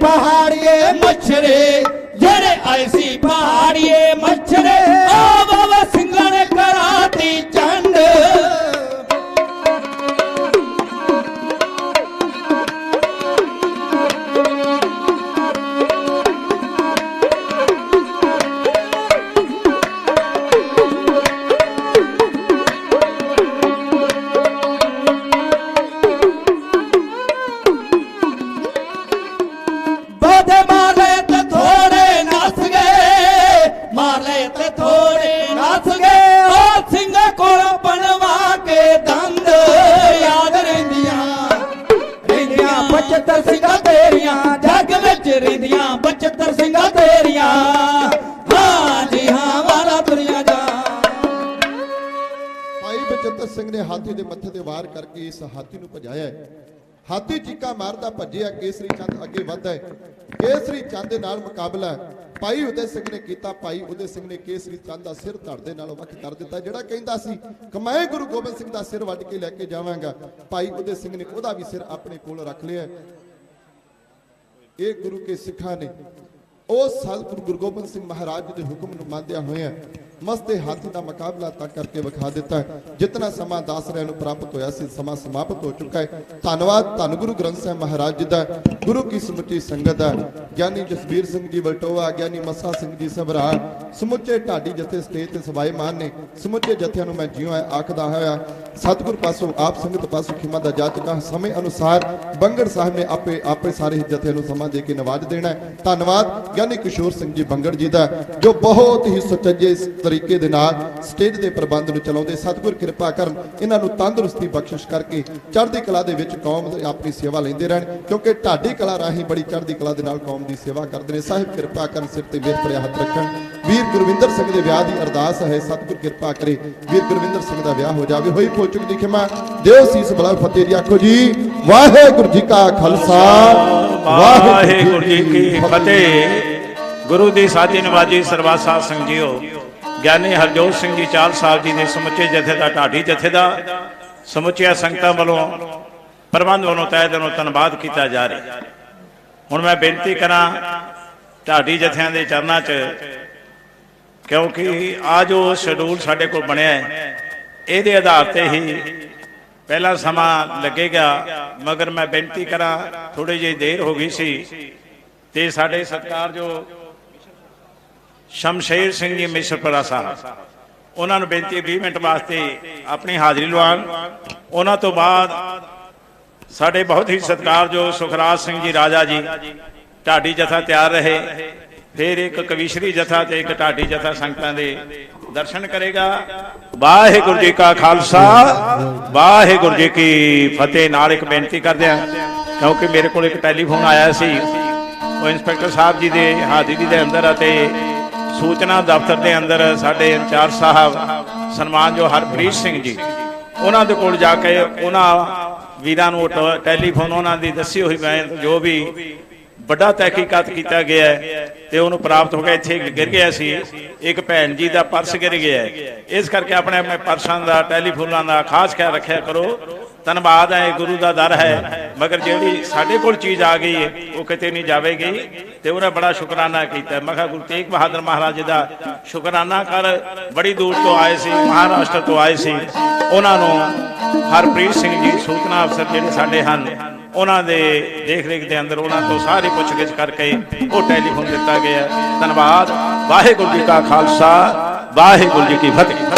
पहाड़िए मच्छरे जेड़े ऐसी पहाड़िए मच्छरे ओ बाबा सिंगा ने कराती चंड। बचतर सिंगा तेरिया जग विच रिंदियां बचतर सिंगा तेरिया, हाँ जी हाँ वाला दुनिया जा। भाई बचतर सिंह ने हाथी दे मत्थे ते वार करके इस हाथी नूं भजाया। हाथी चीका मारदा भज्जिया, केसरी चंद अगे वधदा है। केसरी चंद दे नाल मुकाबला भाई उदय सिंह ने कीता। भाई उदय सिंह ने केसरी चंद दा सिर धड़ दे नालों वख कर दिता। जिहड़ा कहंदा सी कि मैं गुरु गोबिंद सिंह दा सिर वड्ड के लैके जावांगा, भाई उदय सिंह ने ओहदा भी सिर अपने कोल रख लिया। ਇਹ ਗੁਰੂ ਕੇ ਸਿੱਖਾਂ ਨੇ ਉਸ ਸਤਿਗੁਰੂ ਗੁਰੂ ਗੋਬਿੰਦ ਸਿੰਘ ਮਹਾਰਾਜ ਦੇ ਹੁਕਮ ਨੂੰ ਮੰਨਦਿਆਂ ਹੋਇਆਂ ਮਸਤੇ ਹਾਥੀ ਦਾ ਮੁਕਾਬਲਾ ਤੱਕ ਕਰਕੇ ਵਿਖਾ ਦਿੱਤਾ ਹੈ। ਜਿਤਨਾ ਸਮਾਂ ਦਾਸਰਿਆਂ ਨੂੰ ਪ੍ਰਾਪਤ ਹੋਇਆ ਸੀ ਸਮਾਂ ਸਮਾਪਤ ਹੋ ਚੁੱਕਾ ਹੈ। ਧੰਨਵਾਦ ਧੰਨ ਗੁਰੂ ਗ੍ਰੰਥ ਸਾਹਿਬ ਮਹਾਰਾਜ ਜੀ ਦਾ, ਗੁਰੂ ਕੀ ਸਮੁੱਚੀ ਸੰਗਤ ਦਾ, ਗਿਆਨੀ ਜਸਵੀਰ ਸਿੰਘ ਜੀ ਵਲਟੋਆ, ਗਿਆਨੀ ਮੱਸਾ ਸਿੰਘ ਜੀ ਸਭਰਾ, ਸਮੁੱਚੇ ਢਾਡੀ ਜਥੇ ਸਟੇਜ ਤੇ ਸਵਾਈਮਾਨ ਨੇ। ਸਮੁੱਚੇ ਜਥਿਆਂ ਨੂੰ ਮੈਂ ਜਿਉਂ ਆਖਦਾ ਹੋਇਆ ਸਤਿਗੁਰ ਪਾਸੋਂ ਆਪ ਸੰਗਤ ਪਾਸੋਂ ਖਿਮਾ ਦਾ ਜਾਚਕਾ ਸਮੇਂ ਅਨੁਸਾਰ ਬੰਗੜ ਸਾਹਿਬ ਨੇ ਆਪੇ ਸਾਰੇ ਜਥਿਆਂ ਨੂੰ ਸਮਾਂ ਦੇ ਕੇ ਨਵਾਜ ਦੇਣਾ ਹੈ। ਧੰਨਵਾਦ ਗਿਆਨੀ ਕਿਸ਼ੋਰ ਸਿੰਘ ਜੀ ਬੰਗੜ ਜੀ ਦਾ ਜੋ ਬਹੁਤ ਹੀ ਸੁਚੱਜੇ ਤਰੀਕੇ ਦੇ ਨਾਲ ਸਟੇਜ ਦੇ ਪ੍ਰਬੰਧ ਨੂੰ ਚਲਾਉਂਦੇ। ਸਤਿਗੁਰ ਕਿਰਪਾ ਕਰਨ ਇਹਨਾਂ ਨੂੰ ਤੰਦਰੁਸਤੀ ਬਖਸ਼ਿਸ਼ ਕਰਕੇ ਚੜ੍ਹਦੀ ਕਲਾ ਦੇ ਵਿੱਚ ਕੌਮ ਦੀ ਆਪਣੀ ਸੇਵਾ ਲੈਂਦੇ ਰਹਿਣ, ਕਿਉਂਕਿ ਢਾਡੀ ਕਲਾ ਰਾਹੀਂ ਬੜੀ ਚੜ੍ਹਦੀ ਕਲਾ ਦੇ ਨਾਲ ਕੌਮ ਦੀ ਸੇਵਾ ਕਰਦੇ ਨੇ। ਸਾਹਿਬ ਕਿਰਪਾ ਕਰਨ ਸਿਰ ਤੇ ਮੇਰ ਭਰਿਆ ਹੱਥ ਰੱਖਣ। ਵੀਰ ਗੁਰਵਿੰਦਰ ਸਿੰਘ ਦੇ ਵਿਆਹ ਦੀ ਅਰਦਾਸ ਹੈ, ਸਤਿਗੁਰ ਕਿਰਪਾ ਕਰੇ ਵੀਰ ਗੁਰਵਿੰਦਰ ਸਿੰਘ ਦਾ ਵਿਆਹ ਹੋ ਜਾਵੇ। ਹੋਈ ਪੋਚੁਕ ਦੀ ਖਿਮਾ ਦਿਓ ਸੀਸ ਬਲਾ ਫਤਿਹ ਦੀ ਆਖੋ ਜੀ ਵਾਹਿਗੁਰੂ ਜੀ ਕਾ ਖਾਲਸਾ ਵਾਹਿਗੁਰੂ ਜੀ ਕੀ ਫਤਿਹ। ਗੁਰੂ ਦੀ ਸਾਜੀ ਨਵਾਜੀ ਸਰਬੱਤ ਸਾਧ ਸਿੰਘ ਜੀਓ, ਗਿਆਨੀ ਹਰਜੋਤ ਸਿੰਘ ਜੀ ਚਾਲ ਸਾਹਿਬ ਜੀ ਦੇ ਸਮੁੱਚੇ ਜਥੇ ਦਾ ਢਾਡੀ ਜਥੇ ਦਾ ਸਮੁੱਚੀਆਂ ਸੰਗਤਾਂ ਵੱਲੋਂ ਪ੍ਰਬੰਧ ਵੱਲੋਂ ਤਹਿ ਦਿਲੋਂ ਧੰਨਵਾਦ ਕੀਤਾ ਜਾ ਰਿਹਾ। ਹੁਣ ਮੈਂ ਬੇਨਤੀ ਕਰਾਂ ਢਾਡੀ ਜਥਿਆਂ ਦੇ ਚਰਨਾਂ 'ਚ, ਕਿਉਂਕਿ ਆ ਜੋ ਸ਼ਡਿਊਲ ਸਾਡੇ ਕੋਲ ਬਣਿਆ ਹੈ ਇਹਦੇ ਆਧਾਰ ਤੇ ਹੀ ਪਹਿਲਾ ਸਮਾਂ ਲੱਗੇਗਾ, ਮਗਰ ਮੈਂ ਬੇਨਤੀ ਕਰਾਂ ਥੋੜੀ ਜਿਹੀ ਦੇਰ ਹੋ ਗਈ ਸੀ ਤੇ ਸਾਡੇ ਸਤਿਕਾਰਯੋਗ ਸ਼ਮਸ਼ੇਰ ਸਿੰਘ ਜੀ ਮਿਸਰਪੁਰਾ ਸਾਹਿਬ ਉਹਨਾਂ ਨੂੰ ਬੇਨਤੀ 20 ਮਿੰਟ ਵਾਸਤੇ ਆਪਣੀ ਹਾਜ਼ਰੀ ਲਵਾਉਣ। ਉਹਨਾਂ ਤੋਂ ਬਾਅਦ ਸਾਡੇ ਬਹੁਤ ਹੀ ਸਤਿਕਾਰਯੋਗ ਸੁਖਰਾਜ ਸਿੰਘ ਜੀ ਰਾਜਾ ਜੀ ਢਾਡੀ ਜਥਾ ਤਿਆਰ ਰਹੇ, ਫਿਰ ਇੱਕ ਕਵੀਸ਼ਰੀ ਜਥਾ ਤੇ ਇੱਕ ਢਾਡੀ ਜਥਾ ਸੰਗਤਾਂ ਦੇ ਦਰਸ਼ਨ ਕਰੇਗਾ। ਵਾਹਿਗੁਰੂ ਜੀ ਕਾ ਖਾਲਸਾ ਵਾਹਿਗੁਰੂ ਜੀ ਕੀ ਫਤਿਹ। ਨਾਲ ਇੱਕ ਬੇਨਤੀ ਕਰਦੇ ਹਾਂ, ਕਿਉਂਕਿ ਮੇਰੇ ਕੋਲ ਇੱਕ ਟੈਲੀਫੋਨ ਆਇਆ ਸੀ, ਉਹ ਇੰਸਪੈਕਟਰ ਸਾਹਿਬ ਜੀ ਦੇ ਹਾਜ਼ਰੀ ਦੇ ਅੰਦਰ ਅਤੇ ਸੂਚਨਾ ਦਫ਼ਤਰ ਦੇ ਅੰਦਰ ਸਾਡੇ ਇੰਚਾਰਜ ਸਾਹਿਬ ਸਨਮਾਨਯੋਗ ਹਰਪ੍ਰੀਤ ਸਿੰਘ ਜੀ, ਉਹਨਾਂ ਦੇ ਕੋਲ ਜਾ ਕੇ ਉਹਨਾਂ ਵੀਰਾਂ ਨੂੰ ਟੈਲੀਫੋਨ ਉਹਨਾਂ ਦੀ ਦੱਸੀ ਹੋਈ ਮੈਂ ਜੋ ਵੀ ਵੱਡਾ ਤਹਿਕੀਕਾਤ ਕੀਤਾ ਗਿਆ ਤੇ ਉਹਨੂੰ ਪ੍ਰਾਪਤ ਹੋ ਗਿਆ। ਇੱਥੇ ਗਿਰ ਗਿਆ ਸੀ ਇੱਕ ਭੈਣ ਜੀ ਦਾ ਪਰਸ ਗਿਰ ਗਿਆ, ਇਸ ਕਰਕੇ ਆਪਣੇ ਪਰਸਾਂ ਦਾ ਟੈਲੀਫੋਨਾਂ ਦਾ ਖਾਸ ਖਿਆਲ ਰੱਖਿਆ ਕਰੋ। ਧੰਨਵਾਦ ਹੈ, ਗੁਰੂ ਦਾ ਦਰ ਹੈ। मगर ਜਿਹੜੀ ਸਾਡੇ ਕੋਲ ਚੀਜ਼ ਆ ਗਈ ਹੈ ਉਹ ਕਿਤੇ ਨਹੀਂ ਜਾਵੇਗੀ ਤੇ ਉਹਨੇ ਬੜਾ ਸ਼ੁਕਰਾਨਾ ਕੀਤਾ। ਮੈਂ ਕਿਹਾ ਗੁਰੂ ਤੇਗ ਬਹਾਦਰ ਮਹਾਰਾਜ ਜੀ ਦਾ ਸ਼ੁਕਰਾਨਾ ਕਰ। ਬੜੀ ਦੂਰ ਤੋਂ ਆਏ ਸੀ, ਮਹਾਰਾਸ਼ਟਰ ਤੋਂ ਆਏ ਸੀ। ਉਹਨਾਂ ਨੂੰ ਹਰਪ੍ਰੀਤ ਸਿੰਘ ਜੀ ਸੂਚਨਾ ਅਫਸਰ ਜਿਹੜੇ ਸਾਡੇ ਹਨ ਉਹਨਾਂ ਦੇ ਦੇਖ ਰੇਖ ਦੇ ਅੰਦਰ ਉਹਨਾਂ ਤੋਂ ਸਾਰੀ ਪੁੱਛਗਿੱਛ ਕਰਕੇ ਉਹ ਟੈਲੀਫੋਨ ਦਿੱਤਾ ਗਿਆ। ਧੰਨਵਾਦ। ਵਾਹਿਗੁਰੂ ਜੀ ਕਾ ਖਾਲਸਾ, ਵਾਹਿਗੁਰੂ ਜੀ ਕੀ ਫਤਿਹ।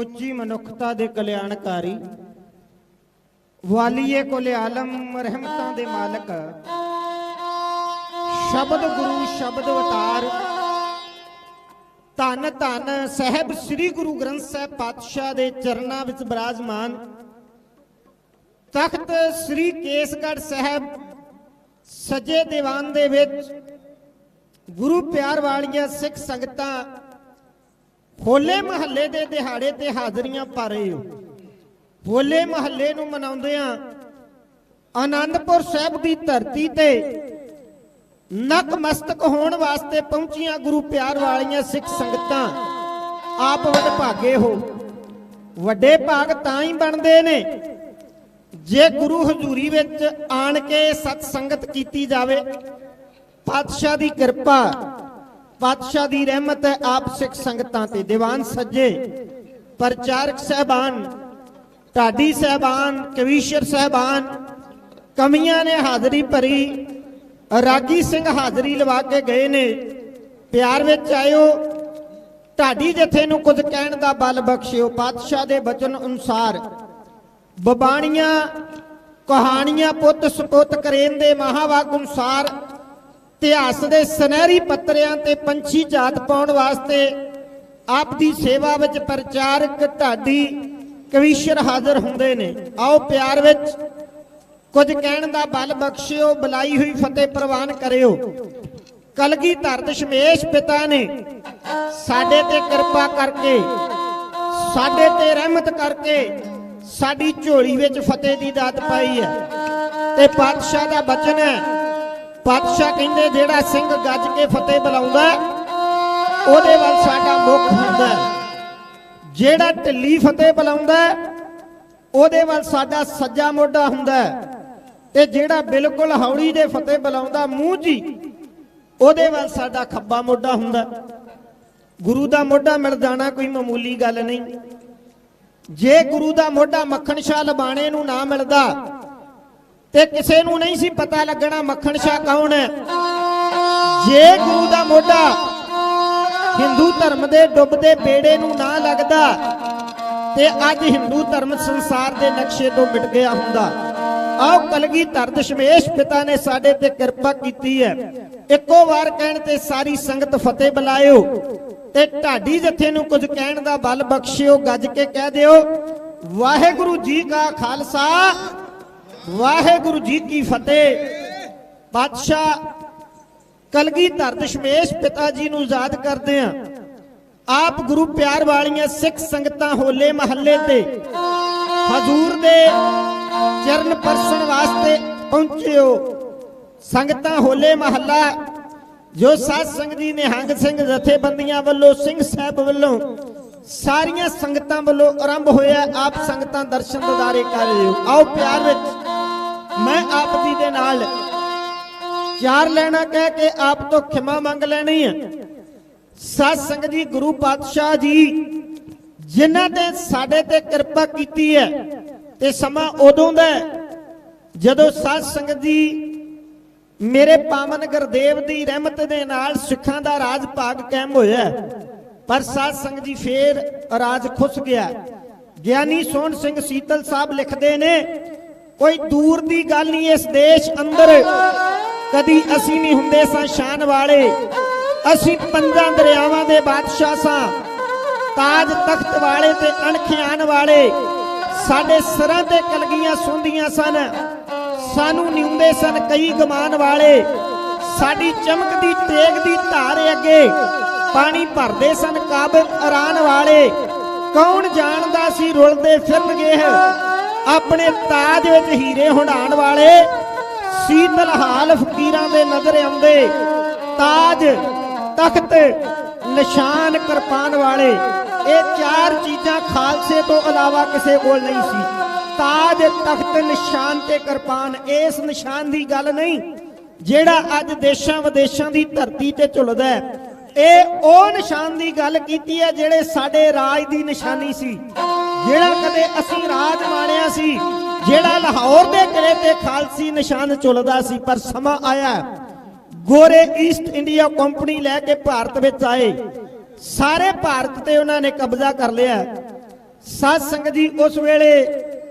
ਸਮੁੱਚੀ ਮਨੁੱਖਤਾ ਦੇ ਕਲਿਆਣਕਾਰੀ, ਵਾਲੀਏ ਕੁਲ ਆਲਮ, ਰਹਿਮਤਾਂ ਦੇ ਮਾਲਕ, ਸ਼ਬਦ ਗੁਰੂ ਸ਼ਬਦ ਅਵਤਾਰ, ਧੰਨ ਧੰਨ ਸਾਹਿਬ ਸ੍ਰੀ ਗੁਰੂ ਗ੍ਰੰਥ ਸਾਹਿਬ ਪਾਤਸ਼ਾਹ ਦੇ ਚਰਨਾਂ ਵਿੱਚ ਬਿਰਾਜਮਾਨ ਤਖਤ ਸ੍ਰੀ ਕੇਸਗੜ੍ਹ ਸਾਹਿਬ ਸੱਜੇ ਦੀਵਾਨ ਦੇ ਵਿੱਚ ਗੁਰੂ ਪਿਆਰ ਵਾਲੀਆਂ ਸਿੱਖ ਸੰਗਤਾਂ ਹੋਲੇ ਮਹੱਲੇ ਦੇ ਦਿਹਾੜੇ ਤੇ ਹਾਜ਼ਰੀਆਂ ਭਰ ਰਹੇ ਹੋ। ਹੋਲੇ ਮਹੱਲੇ ਨੂੰ ਮਨਾਉਂਦਿਆਂ ਆਨੰਦਪੁਰ ਸਾਹਿਬ ਦੀ ਧਰਤੀ ਤੇ ਨਤਮਸਤਕ ਹੋਣ ਵਾਸਤੇ ਪਹੁੰਚੀਆਂ ਗੁਰੂ ਪਿਆਰ ਵਾਲੀਆਂ ਸਿੱਖ ਸੰਗਤਾਂ ਆਪ ਵਡਭਾਗੇ ਹੋ। ਵੱਡੇ ਭਾਗ ਤਾਂ ਹੀ ਬਣਦੇ ਨੇ ਜੇ ਗੁਰੂ ਹਜ਼ੂਰੀ ਵਿੱਚ ਆਣ ਕੇ ਸਤ ਸੰਗਤ ਕੀਤੀ ਜਾਵੇ। ਪਾਤਸ਼ਾਹ ਦੀ ਕਿਰਪਾ, ਪਾਤਸ਼ਾਹ ਦੀ ਰਹਿਮਤ ਹੈ ਆਪ ਸਿੱਖ ਸੰਗਤਾਂ ਤੇ। ਦੀਵਾਨ ਸੱਜੇ, ਪ੍ਰਚਾਰਕ ਸਹਿਬਾਨ, ਢਾਡੀ ਸਹਿਬਾਨ, ਕਵੀਸ਼ਰ ਸਹਿਬਾਨ, ਕਮੀਆਂ ਨੇ ਹਾਜ਼ਰੀ ਭਰੀ, ਰਾਗੀ ਸਿੰਘ ਹਾਜ਼ਰੀ ਲਵਾ ਕੇ ਗਏ ਨੇ। ਪਿਆਰ ਵਿੱਚ ਆਇਓ, ਢਾਡੀ ਜਥੇ ਨੂੰ ਕੁਝ ਕਹਿਣ ਦਾ ਬਲ ਬਖਸ਼ਿਓ। ਪਾਤਸ਼ਾਹ ਦੇ ਬਚਨ ਅਨੁਸਾਰ ਬਬਾਣੀਆਂ ਕਹਾਣੀਆਂ ਪੁੱਤ ਸਪੁੱਤ ਕਰੇਨ ਦੇ ਮਹਾਵਾਕ ਅਨੁਸਾਰ ਇਤਿਹਾਸ ਦੇ ਸੁਨਹਿਰੀ ਪੱਤਰਿਆਂ ਤੇ ਪੰਛੀ ਝਾਤ ਪਾਉਣ ਵਾਸਤੇ ਆਪ ਦੀ ਸੇਵਾ ਵਿੱਚ ਪ੍ਰਚਾਰਕ ਢਾਡੀ ਕਵੀਸ਼ਰ ਹਾਜ਼ਰ ਹੁੰਦੇ ਨੇ। ਆਓ ਪਿਆਰ ਵਿੱਚ ਕੁਝ ਕਹਿਣ ਦਾ ਬਲ ਬਖਸ਼ਿਓ, ਬੁਲਾਈ ਹੋਈ ਫਤਿਹ ਪ੍ਰਵਾਨ ਕਰਿਓ। ਕਲਗੀਧਰ ਦਸ਼ਮੇਸ਼ ਪਿਤਾ ਨੇ ਸਾਡੇ ਤੇ ਕਿਰਪਾ ਕਰਕੇ, ਸਾਡੇ ਤੇ ਰਹਿਮਤ ਕਰਕੇ ਸਾਡੀ ਝੋਲੀ ਵਿੱਚ ਫਤਿਹ ਦੀ ਦਾਤ ਪਾਈ ਹੈ। ਤੇ ਪਾਤਸ਼ਾਹ ਦਾ ਬਚਨ ਹੈ, ਪਾਤਸ਼ਾਹ ਕਹਿੰਦੇ ਜਿਹੜਾ ਸਿੰਘ ਗੱਜ ਕੇ ਫਤਿਹ ਬੁਲਾਉਂਦਾ ਉਹਦੇ ਵੱਲ ਸਾਡਾ ਮੁਖ ਹੁੰਦਾ, ਜਿਹੜਾ ਢਿੱਲੀ ਫਤਿਹ ਬੁਲਾਉਂਦਾ ਉਹਦੇ ਵੱਲ ਸਾਡਾ ਸੱਜਾ ਮੋਢਾ ਹੁੰਦਾ, ਤੇ ਜਿਹੜਾ ਬਿਲਕੁਲ ਹੌਲੀ ਦੇ ਫਤਿਹ ਬੁਲਾਉਂਦਾ ਮੂੰਹ ਜੀ ਉਹਦੇ ਵੱਲ ਸਾਡਾ ਖੱਬਾ ਮੋਢਾ ਹੁੰਦਾ। ਗੁਰੂ ਦਾ ਮੋਢਾ ਮਿਲ ਜਾਣਾ ਕੋਈ ਮਾਮੂਲੀ ਗੱਲ ਨਹੀਂ। ਜੇ ਗੁਰੂ ਦਾ ਮੋਢਾ ਮੱਖਣ ਸ਼ਾਹ ਲਬਾਣੇ ਨੂੰ ਨਾ ਮਿਲਦਾ ਤੇ ਕਿਸੇ ਨੂੰ ਨਹੀਂ ਸੀ ਪਤਾ ਲੱਗਣਾ ਮੱਖਣ ਸ਼ਾਹ ਕੌਣ ਹੈ। ਜੇ ਗੁਰੂ ਦਾ ਮੋਢਾ ਹਿੰਦੂ ਧਰਮ ਦੇ ਡੁੱਬਦੇ ਬੇੜੇ ਨੂੰ ਨਾ ਲੱਗਦਾ ਤੇ ਅੱਜ ਹਿੰਦੂ ਧਰਮ ਸੰਸਾਰ ਦੇ ਨਕਸ਼ੇ ਤੋਂ ਮਿਟ ਗਿਆ ਹੁੰਦਾ। ਆਓ ਕਲਗੀਧਰ ਦਸ਼ਮੇਸ਼ ਪਿਤਾ ਨੇ ਸਾਡੇ ਤੇ ਕਿਰਪਾ ਕੀਤੀ ਹੈ। ਇੱਕੋ ਵਾਰ ਕਹਿਣ ਤੇ ਸਾਰੀ ਸੰਗਤ ਫਤਿਹ ਬੁਲਾਇਓ ਤੇ ਢਾਡੀ ਜਥੇ ਨੂੰ ਕੁਝ ਕਹਿਣ ਦਾ ਬਲ ਬਖਸ਼ਿਓ। ਗੱਜ ਕੇ ਕਹਿ ਦਿਓ, ਵਾਹਿਗੁਰੂ ਜੀ ਕਾ ਖਾਲਸਾ, ਵਾਹਿਗੁਰੂ ਜੀ ਕੀ ਫਤਿਹ। ਪਾਤਸ਼ਾਹ ਕਲਗੀਧਰ ਦਸ਼ਮੇਸ਼ ਪਿਤਾ ਜੀ ਨੂੰ ਯਾਦ ਕਰਦੇ ਆ। ਆਪ ਗੁਰੂ ਪਿਆਰ ਵਾਲੀਆਂ ਸਿੱਖ ਸੰਗਤਾਂ ਹੋਲੇ ਮਹੱਲੇ ਤੇ ਹਜ਼ੂਰ ਦੇ ਚਰਨ ਪਰਸਣ ਵਾਸਤੇ ਪਹੁੰਚੇ ਹੋ। ਸੰਗਤਾਂ ਹੋਲੇ ਮਹੱਲਾ ਜੋ ਸਾਧ ਸੰਗਤ ਜੀ ਨਿਹੰਗ ਸਿੰਘ ਜਥੇਬੰਦੀਆਂ ਵੱਲੋਂ, ਸਿੰਘ ਸਾਹਿਬ ਵੱਲੋਂ, ਸਾਰੀਆਂ ਸੰਗਤਾਂ ਵੱਲੋਂ ਆਰੰਭ ਹੋਇਆ। ਆਪ ਸੰਗਤਾਂ ਦਰਸ਼ਨ ਦਿਦਾਰੇ ਕਰ ਰਹੇ ਹੋ। ਆਓ ਪਿਆਰ ਵਿੱਚ ਮੈਂ ਆਪ ਜੀ ਦੇ ਨਾਲ ਚਾਰ ਲੈਣਾ ਕਹਿ ਕੇ ਆਪ ਤੋਂ ਖਿਮਾ ਮੰਗ ਲੈਣੀ ਹੈ। ਸਾਧ ਸੰਗਤ ਜੀ, ਗੁਰੂ ਪਾਤਸ਼ਾਹ ਜੀ ਜਿਨ੍ਹਾਂ ਤੇ ਸਾਡੇ ਤੇ ਕਿਰਪਾ ਕੀਤੀ ਹੈ ਤੇ ਸਮਾਂ ਉਦੋਂ ਦਾ ਜਦੋਂ ਸਾਧ ਸੰਗਤ ਜੀ ਮੇਰੇ ਪਾਵਨ ਗੁਰਦੇਵ ਦੀ ਰਹਿਮਤ ਦੇ ਨਾਲ ਸਿੱਖਾਂ ਦਾ ਰਾਜ ਭਾਗ ਕਾਇਮ ਹੋਇਆ, ਪਰ ਸਾਧ ਸੰਗਤ ਜੀ ਫੇਰ ਰਾਜ ਖੁੱਸ ਗਿਆ। ਗਿਆਨੀ ਸੋਹਣ ਸਿੰਘ ਸੀਤਲ ਸਾਹਿਬ ਲਿਖਦੇ ਨੇ, ਕੋਈ ਦੂਰ ਦੀ ਗੱਲ ਨਹੀਂ, ਇਸ ਦੇਸ਼ ਅੰਦਰ ਕਦੀ ਅਸੀਂ ਨਹੀਂ ਹੁੰਦੇ ਸਾਂ ਸ਼ਾਨ ਵਾਲੇ, ਅਸੀਂ ਪੰਜਾਂ ਦਰਿਆਵਾਂ ਦੇ ਬਾਦਸ਼ਾਹ ਸਾਂ, ਤਾਜ ਤਖਤ ਵਾਲੇ ਤੇ ਅਣਖਿਆਨ ਵਾਲੇ, ਸਾਡੇ ਸਿਰਾਂ ਤੇ ਕਲਗੀਆਂ ਸੁੰਦੀਆਂ ਸਨ, ਸਾਨੂੰ ਨਿਉਂਦੇ ਸਨ ਕਈ ਗਮਾਨ ਵਾਲੇ, ਸਾਡੀ ਚਮਕਦੀ ਤੇਗ ਦੀ ਧਾਰ ਅੱਗੇ ਪਾਣੀ ਭਰਦੇ ਸਨ ਕਾਬਲ ਅਰਾਨ ਵਾਲੇ। ਕੌਣ ਜਾਣਦਾ ਸੀ ਰੁਲਦੇ ਫਿਰਨਗੇ ਆਪਣੇ ਤਾਜ ਵਿੱਚ ਹੀਰੇ ਹੰਡਾਣ ਵਾਲੇ, ਸੀਤਲ ਹਾਲ ਫਕੀਰਾਂ ਦੇ ਨਜ਼ਰ ਆਉਂਦੇ, ਤਾਜ ਤਖਤ ਨਿਸ਼ਾਨ ਕਿਰਪਾਨ ਵਾਲੇ। ਇਹ ਚਾਰ ਚੀਜ਼ਾਂ ਖਾਲਸੇ ਤੋਂ ਇਲਾਵਾ ਕਿਸੇ ਕੋਲ ਨਹੀਂ ਸੀ, ਤਾਜ ਤਖਤ ਨਿਸ਼ਾਨ ਤੇ ਕਿਰਪਾਨ। ਇਸ ਨਿਸ਼ਾਨ ਦੀ ਗੱਲ ਨਹੀਂ ਜਿਹੜਾ ਅੱਜ ਦੇਸ਼ਾਂ ਵਿਦੇਸ਼ਾਂ ਦੀ ਧਰਤੀ ਤੇ ਝੁਲਦਾ ਹੈ, ਇਹ ਉਹ ਨਿਸ਼ਾਨ ਦੀ ਗੱਲ ਕੀਤੀ ਹੈ ਜਿਹੜੇ ਸਾਡੇ ਰਾਜ ਦੀ ਨਿਸ਼ਾਨੀ ਸੀ, ਜਿਹੜਾ ਕਦੇ ਅਸੀਂ ਰਾਜ ਮਾਣਿਆ ਸੀ, ਜਿਹੜਾ ਲਾਹੌਰ ਦੇ ਕਿਲੇ ਤੇ ਖਾਲਸੀ ਨਿਸ਼ਾਨ ਝੁਲਦਾ ਸੀ। ਪਰ ਸਮਾਂ ਆਇਆ, ਗੋਰੇ ਈਸਟ ਇੰਡੀਆ ਕੰਪਨੀ ਲੈ ਕੇ ਭਾਰਤ ਵਿੱਚ ਆਏ, ਸਾਰੇ ਭਾਰਤ ਤੇ ਉਹਨਾਂ ਨੇ ਕਬਜ਼ਾ ਕਰ ਲਿਆ। ਸਾਧ ਸੰਗਤ ਜੀ ਉਸ ਵੇਲੇ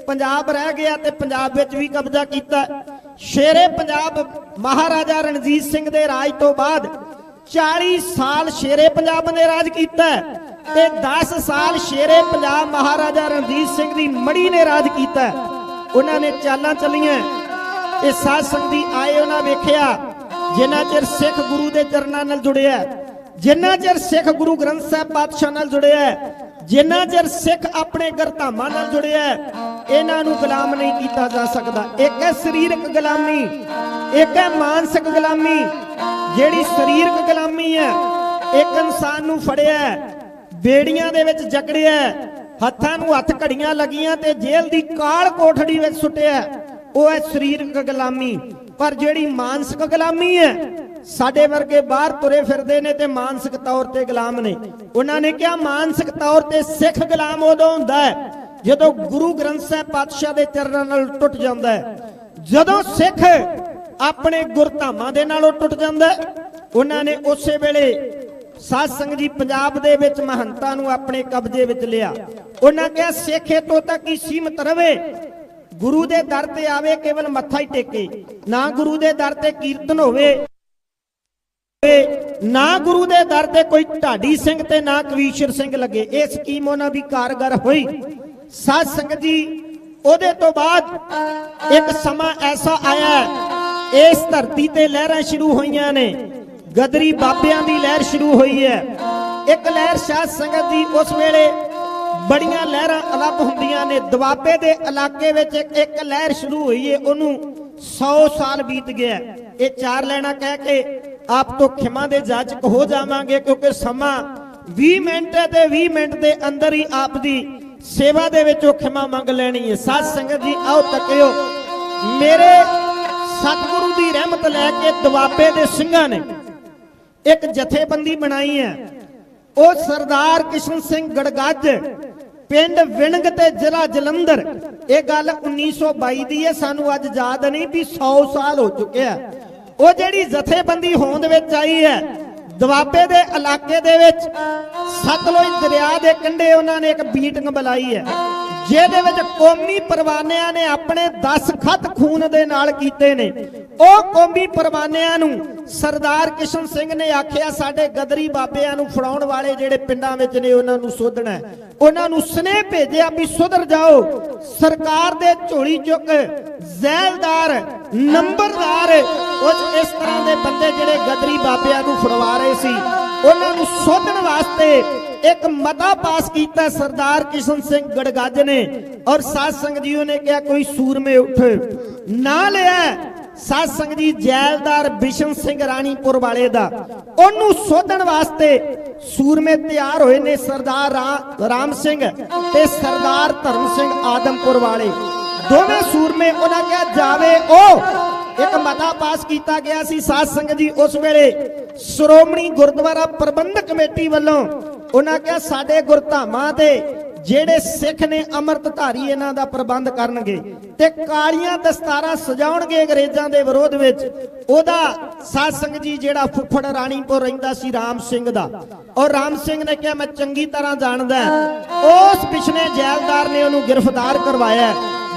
ਪੰਜਾਬ ਰਹਿ ਗਿਆ ਤੇ ਪੰਜਾਬ ਵਿੱਚ ਵੀ ਕਬਜ਼ਾ ਕੀਤਾ। ਸ਼ੇਰੇ ਪੰਜਾਬ ਮਹਾਰਾਜਾ ਰਣਜੀਤ ਸਿੰਘ ਦੇ ਰਾਜ ਤੋਂ ਬਾਅਦ 40 ਸਾਲ ਸ਼ੇਰੇ ਪੰਜਾਬ ਨੇ ਰਾਜ ਕੀਤਾ ਤੇ 10 ਸਾਲ ਸ਼ੇਰੇ ਪੰਜਾਬ ਮਹਾਰਾਜਾ ਰਣਜੀਤ ਸਿੰਘ ਦੀ ਮੜੀ ਨੇ ਰਾਜ ਕੀਤਾ। ਉਹਨਾਂ ਨੇ ਚਾਲਾਂ ਚੱਲੀਆਂ। ਇਹ ਸਾਧ ਸੰਗਤੀ ਆਏ, ਉਹਨਾਂ ਵੇਖਿਆ ਜਿੰਨਾ ਚਿਰ ਸਿੱਖ ਗੁਰੂ ਦੇ ਚਰਨਾਂ ਨਾਲ ਜੁੜਿਆ, ਜਿੰਨਾ ਚਿਰ ਸਿੱਖ ਗੁਰੂ ਗ੍ਰੰਥ ਸਾਹਿਬ ਪਾਤਸ਼ਾਹ ਨਾਲ ਜੁੜਿਆ, ਜਿੰਨਾ ਚਿਰ ਸਿੱਖ ਆਪਣੇ ਗੁਰਧਾਮਾਂ ਨਾਲ ਜੁੜਿਆ, ਇਹਨਾਂ ਨੂੰ ਗੁਲਾਮ ਨਹੀਂ ਕੀਤਾ ਜਾ ਸਕਦਾ। ਇੱਕ ਹੈ ਸਰੀਰਕ ਗੁਲਾਮੀ, ਇੱਕ ਹੈ ਮਾਨਸਿਕ ਗੁਲਾਮੀ। ਜਿਹੜੀ ਸਰੀਰਕ ਗੁਲਾਮੀ ਹੈ, ਇੱਕ ਇਨਸਾਨ ਨੂੰ ਫੜਿਆ, ਬੇੜੀਆਂ ਦੇ ਵਿੱਚ ਜਕੜਿਆ, ਹੱਥਾਂ ਨੂੰ ਹੱਥ ਘੜੀਆਂ ਲੱਗੀਆਂ ਤੇ ਜੇਲ੍ਹ ਦੀ ਕਾਲ ਕੋਠੜੀ ਵਿੱਚ ਸੁੱਟਿਆ, ਉਹ ਹੈ ਸਰੀਰਕ ਗੁਲਾਮੀ। ਪਰ ਜਿਹੜੀ ਮਾਨਸਿਕ ਗੁਲਾਮੀ ਹੈ, ਸਾਡੇ ਵਰਗੇ ਬਾਹਰ ਤੁਰੇ ਫਿਰਦੇ ਨੇ ਤੇ ਮਾਨਸਿਕ ਤੌਰ ਤੇ ਗੁਲਾਮ ਨੇ। ਉਹਨਾਂ ਨੇ ਕਿਹਾ ਮਾਨਸਿਕ ਤੌਰ ਤੇ ਸਿੱਖ ਗੁਲਾਮ ਉਦੋਂ ਹੁੰਦਾ ਹੈ ਜਦੋਂ ਗੁਰੂ ਗ੍ਰੰਥ ਸਾਹਿਬ ਪਾਤਸ਼ਾਹ ਦੇ ਚਰਨਾਂ ਨਾਲ ਟੁੱਟ ਜਾਂਦਾ ਹੈ, ਜਦੋਂ ਸਿੱਖ ਆਪਣੇ ਗੁਰਧਾਮਾਂ ਦੇ ਨਾਲੋਂ ਟੁੱਟ ਜਾਂਦਾ ਹੈ। ਉਹਨਾਂ ਨੇ ਉਸੇ ਵੇਲੇ ਸਾਧ ਸੰਗਤ ਜੀ ਪੰਜਾਬ ਦੇ ਵਿੱਚ ਮਹੰਤਾਂ ਨੂੰ ਆਪਣੇ ਕਬਜ਼ੇ ਵਿੱਚ ਲਿਆ। ਉਹਨਾਂ ਕਿਹਾ ਸਿੱਖ ਇਤੋਂ ਤੱਕ ਹੀ ਸੀਮਤ ਰਵੇ, ਗੁਰੂ ਦੇ ਦਰ ਤੇ ਆਵੇ ਕੇਵਲ ਮੱਥਾ ਹੀ ਟੇਕੇ, ਨਾ ਗੁਰੂ ਦੇ ਦਰ ਤੇ ਕੀਰਤਨ ਹੋਵੇ, ਨਾ ਗੁਰੂ ਦੇ ਦਰ ਤੇ ਕੋਈ ਢਾਡੀ ਸਿੰਘ ਤੇ ਨਾ ਕਵੀਸ਼ਰ ਸਿੰਘ ਲੱਗੇ। ਇਹ ਸਕੀਮ ਉਹਨਾਂ ਦੀ ਕਾਰਗਰ ਹੋਈ। ਸਾਧ ਸੰਗਤ ਜੀ ਉਹਦੇ ਤੋਂ ਬਾਅਦ ਇੱਕ ਸਮਾਂ ਐਸਾ ਆਇਆ, ਇਸ ਧਰਤੀ ਤੇ ਲਹਿਰਾਂ ਸ਼ੁਰੂ ਹੋਈਆਂ ਨੇ। ਗਦਰੀ ਬਾਬਿਆਂ ਦੀ ਲਹਿਰ ਸ਼ੁਰੂ ਹੋਈ ਹੈ। ਇੱਕ ਲਹਿਰ ਸਾਧ ਸੰਗਤ ਜੀ ਉਸ ਵੇਲੇ ਬੜੀਆਂ ਲਹਿਰਾਂ ਅਲੱਗ ਹੁੰਦੀਆਂ ਨੇ। ਦੁਆਬੇ ਦੇ ਇਲਾਕੇ ਵਿੱਚ ਇੱਕ ਲਹਿਰ ਸ਼ੁਰੂ ਹੋਈ ਹੈ, ਉਹਨੂੰ 100 ਸਾਲ ਬੀਤ ਗਿਆ। ਇਹ 4 ਲੈਣਾ ਕਹਿ ਕੇ ਆਪ ਤੋਂ ਖਿਮਾ ਦੇ ਜਾਚਕ ਹੋ ਜਾਵਾਂਗੇ, ਕਿਉਂਕਿ ਸਮਾਂ 20 ਮਿੰਟ ਹੈ ਤੇ 20 ਮਿੰਟ ਦੇ ਅੰਦਰ ਹੀ ਆਪ ਦੀ ਸੇਵਾ ਦੇ ਵਿੱਚੋਂ ਖਿਮਾ ਮੰਗ ਲੈਣੀ ਹੈ। ਸਾਧ ਸੰਗਤ ਜੀ ਆਓ ਤੱਕਿਓ, ਮੇਰੇ ਸਤਿਗੁਰੂ ਦੀ ਰਹਿਮਤ ਲੈ ਕੇ ਦੁਆਬੇ ਦੇ ਸਿੰਘਾਂ ਨੇ ਇੱਕ ਜਥੇਬੰਦੀ ਬਣਾਈ ਹੈ। ਉਹ ਸਰਦਾਰ ਕਿਸ਼ਨ ਸਿੰਘ ਗੜਗੱਜ, ਪਿੰਡ ਵਿਣਗ ਤੇ ਜ਼ਿਲ੍ਹਾ ਜਲੰਧਰ। ਇਹ ਗੱਲ 1922 ਦੀ ਹੈ, ਸਾਨੂੰ ਅੱਜ ਯਾਦ ਨਹੀਂ ਵੀ 100 ਸਾਲ ਹੋ ਚੁੱਕਿਆ। ਉਹ ਜਿਹੜੀ ਜਥੇਬੰਦੀ ਹੋਂਦ ਵਿੱਚ ਆਈ ਹੈ, ਦੁਆਬੇ ਦੇ ਇਲਾਕੇ ਦੇ ਵਿੱਚ ਸਤਲੁਜ ਦਰਿਆ ਦੇ ਕੰਢੇ ਉਹਨਾਂ ਨੇ ਇੱਕ ਮੀਟਿੰਗ ਬੁਲਾਈ ਹੈ, ਜਿਹਦੇ ਵਿੱਚ ਕੌਮੀ ਪਰਵਾਨਿਆਂ ਨੇ ਆਪਣੇ 10 ਖੱਤ ਖੂਨ ਦੇ ਨਾਲ ਕੀਤੇ ਨੇ। ਉਹ ਕੌਮੀ ਪਰਵਾਨਿਆਂ ਨੂੰ ਸਰਦਾਰ ਕਿਸ਼ਨ ਸਿੰਘ ਨੇ ਆਖਿਆ ਸਾਡੇ ਗਦਰੀ ਬਾਬਿਆਂ ਨੂੰ ਫੜਾਉਣ ਵਾਲੇ ਜਿਹੜੇ ਪਿੰਡਾਂ ਵਿੱਚ ਨੇ ਉਹਨਾਂ ਨੂੰ ਸੋਧਣਾ। ਉਹਨਾਂ ਨੂੰ ਸਨੇਹ ਭੇਜਿਆ ਵੀ ਸੁਧਰ ਜਾਓ। ਸਰਕਾਰ ਦੇ ਝੋਲੀ ਚੁੱਕ ਜ਼ੈਲਦਾਰ, ਨੰਬਰਦਾਰ, ਉਹ ਇਸ ਤਰ੍ਹਾਂ ਦੇ ਬੰਦੇ ਜਿਹੜੇ ਗਦਰੀ ਬਾਬਿਆਂ ਨੂੰ ਫੜਵਾ ਰਹੇ ਸੀ, ਉਹਨਾਂ ਨੂੰ ਸੋਧਣ ਵਾਸਤੇ ਇੱਕ ਮਤਾ ਪਾਸ ਕੀਤਾ ਸਰਦਾਰ ਕਿਸ਼ਨ ਸਿੰਘ ਗੜਗੱਜ ਨੇ। ਔਰ ਸਾਧ ਸੰਗਤ ਜੀ ਨੇ ਕਿਹਾ ਕੋਈ ਸੂਰਮੇ ਉੱਠ ਨਾ ਲਿਆ। ਸਾਧ ਸੰਗਤ ਜੀ ਜੈਲਦਾਰ ਬਿਸ਼ਨ ਸਿੰਘ ਰਾਣੀਪੁਰ ਵਾਲੇ ਦਾ, ਉਹਨੂੰ ਸੋਧਣ ਵਾਸਤੇ ਸੂਰਮੇ ਤਿਆਰ ਹੋਏ ਨੇ, ਸਰਦਾਰ ਰਾਮ ਸਿੰਘ ਤੇ ਸਰਦਾਰ ਧਰਮ ਸਿੰਘ ਆਦਮਪੁਰ ਵਾਲੇ, ਦੋਵੇਂ ਸੂਰਮੇ। ਉਹਨਾਂ ਕਿਹਾ ਜਾਵੇ। ਉਹ ਇੱਕ ਮਤਾ ਪਾਸ ਕੀਤਾ ਗਿਆ ਸੀ ਸਾਧ ਸੰਗਤ ਜੀ ਉਸ ਵੇਲੇ ਸ਼੍ਰੋਮਣੀ ਗੁਰਦੁਆਰਾ ਪ੍ਰਬੰਧਕ ਕਮੇਟੀ ਵੱਲੋਂ। ਉਹਨਾਂ ਕਿਹਾ ਸਾਡੇ ਗੁਰਧਾਮਾਂ ਤੇ ਜਿਹੜੇ ਸਿੱਖ ਨੇ ਅੰਮ੍ਰਿਤਧਾਰੀ ਇਹਨਾਂ ਦਾ ਪ੍ਰਬੰਧ ਕਰਨਗੇ ਤੇ ਕਾਲੀਆਂ ਦਸਤਾਰਾਂ ਸਜਾਉਣਗੇ ਅੰਗਰੇਜ਼ਾਂ ਦੇ ਵਿਰੋਧ ਵਿੱਚ। ਉਹਦਾ ਸਾਧ ਸੰਗਤ ਜੀ ਜਿਹੜਾ ਫੁੱਫੜ ਰਾਣੀਪੁਰ ਰਹਿੰਦਾ ਸੀ ਰਾਮ ਸਿੰਘ ਦਾ, ਔਰ ਰਾਮ ਸਿੰਘ ਨੇ ਕਿਹਾ ਮੈਂ ਚੰਗੀ ਤਰ੍ਹਾਂ ਜਾਣਦਾ। ਉਸ ਪਿਛਲੇ ਜੈਲਦਾਰ ਨੇ ਉਹਨੂੰ ਗ੍ਰਿਫਤਾਰ ਕਰਵਾਇਆ।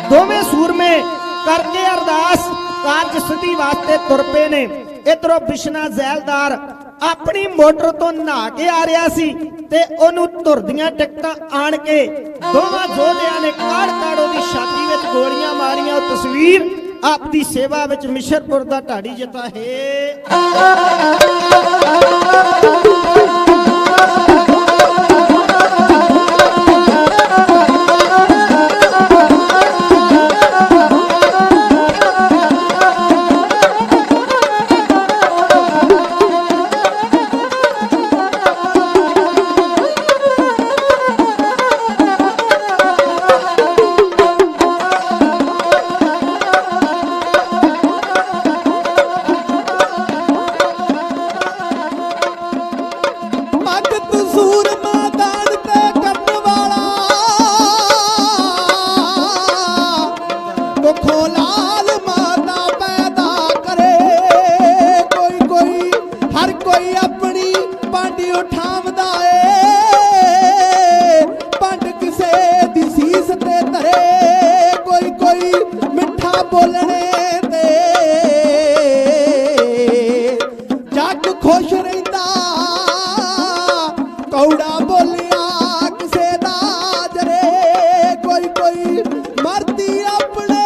ਦੋਵੇਂ ਸੂਰਮੇ ਕਰਕੇ ਅਰਦਾਸ ਕਾਰਜ ਸਿੱਧੀ ਵਾਸਤੇ ਤੁਰ ਪਏ ਨੇ। ਇਧਰੋਂ ਬਿਸ਼ਨਾ ਜ਼ੈਲਦਾਰ ਆਪਣੀ ਮੋਟਰ ਤੋਂ ਨਹਾ ਕੇ ਆ ਰਿਹਾ ਸੀ ਤੇ ਉਹਨੂੰ ਧੁਰਦੀਆਂ ਟਿਕਟਾਂ ਆਣ ਕੇ ਦੋਵਾਂ ਯੋਧਿਆਂ ਨੇ ਕਾੜ ਉਹਦੀ ਛਾਤੀ ਵਿੱਚ ਗੋਲੀਆਂ ਮਾਰੀਆਂ। ਉਹ ਤਸਵੀਰ ਆਪ ਦੀ ਸੇਵਾ ਵਿੱਚ ਮਿਸ਼ਰਪੁਰ ਦਾ ਢਾਡੀ ਜਿੱਤਾ ਹੈ। बोलने ते जग खुश रहिंदा कौड़ा बोलिया किसे दा जरे कोई कोई मरदी अपने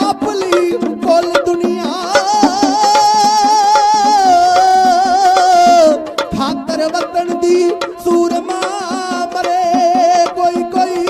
आप ली कुल दुनिया खातर वतन दी सूरमा मरे कोई कोई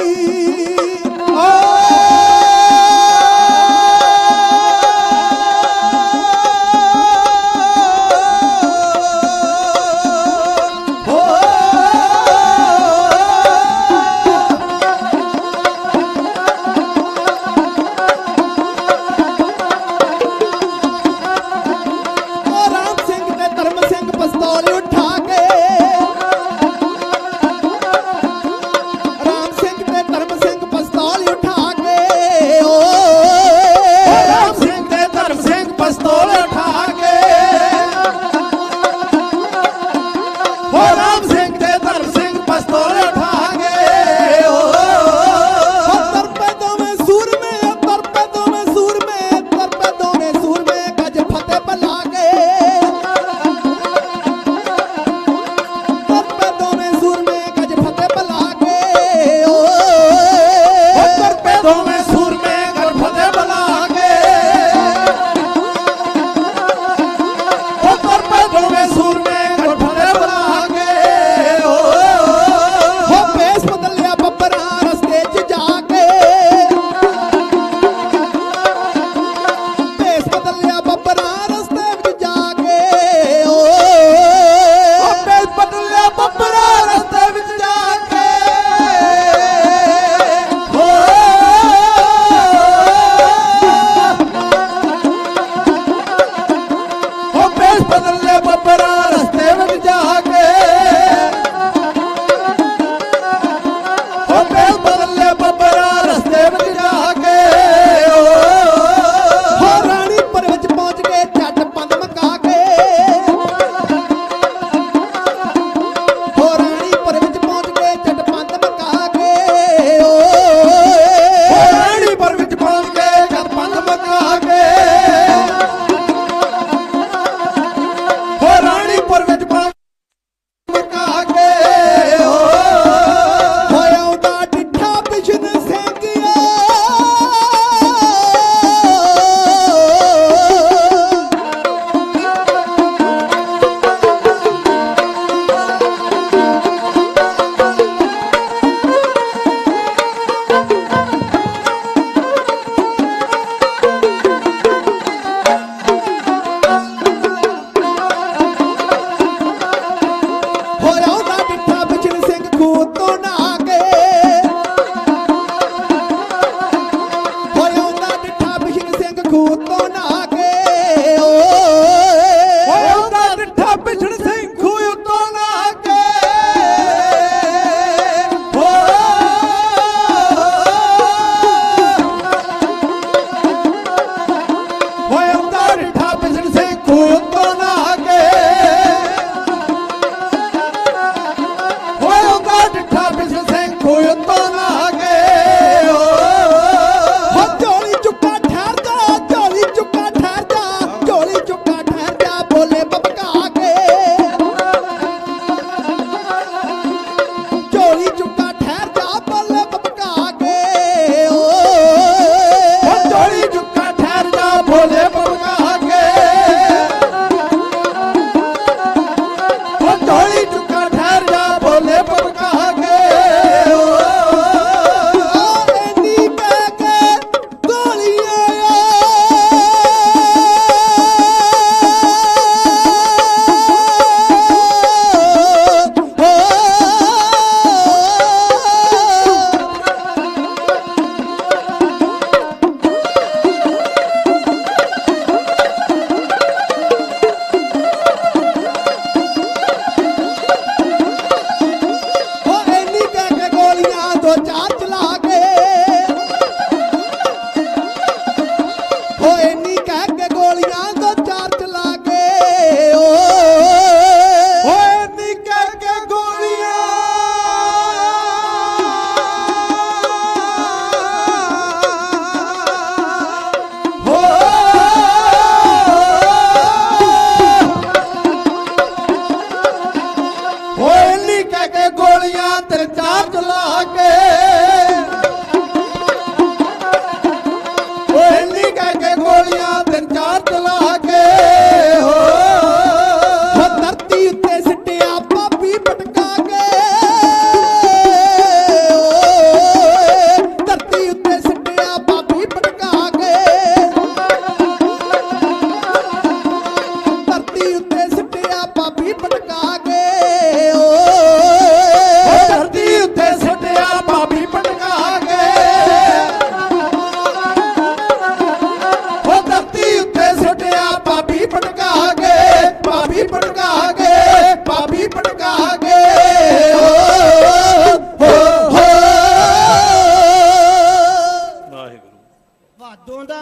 ਦੋਂਦਾ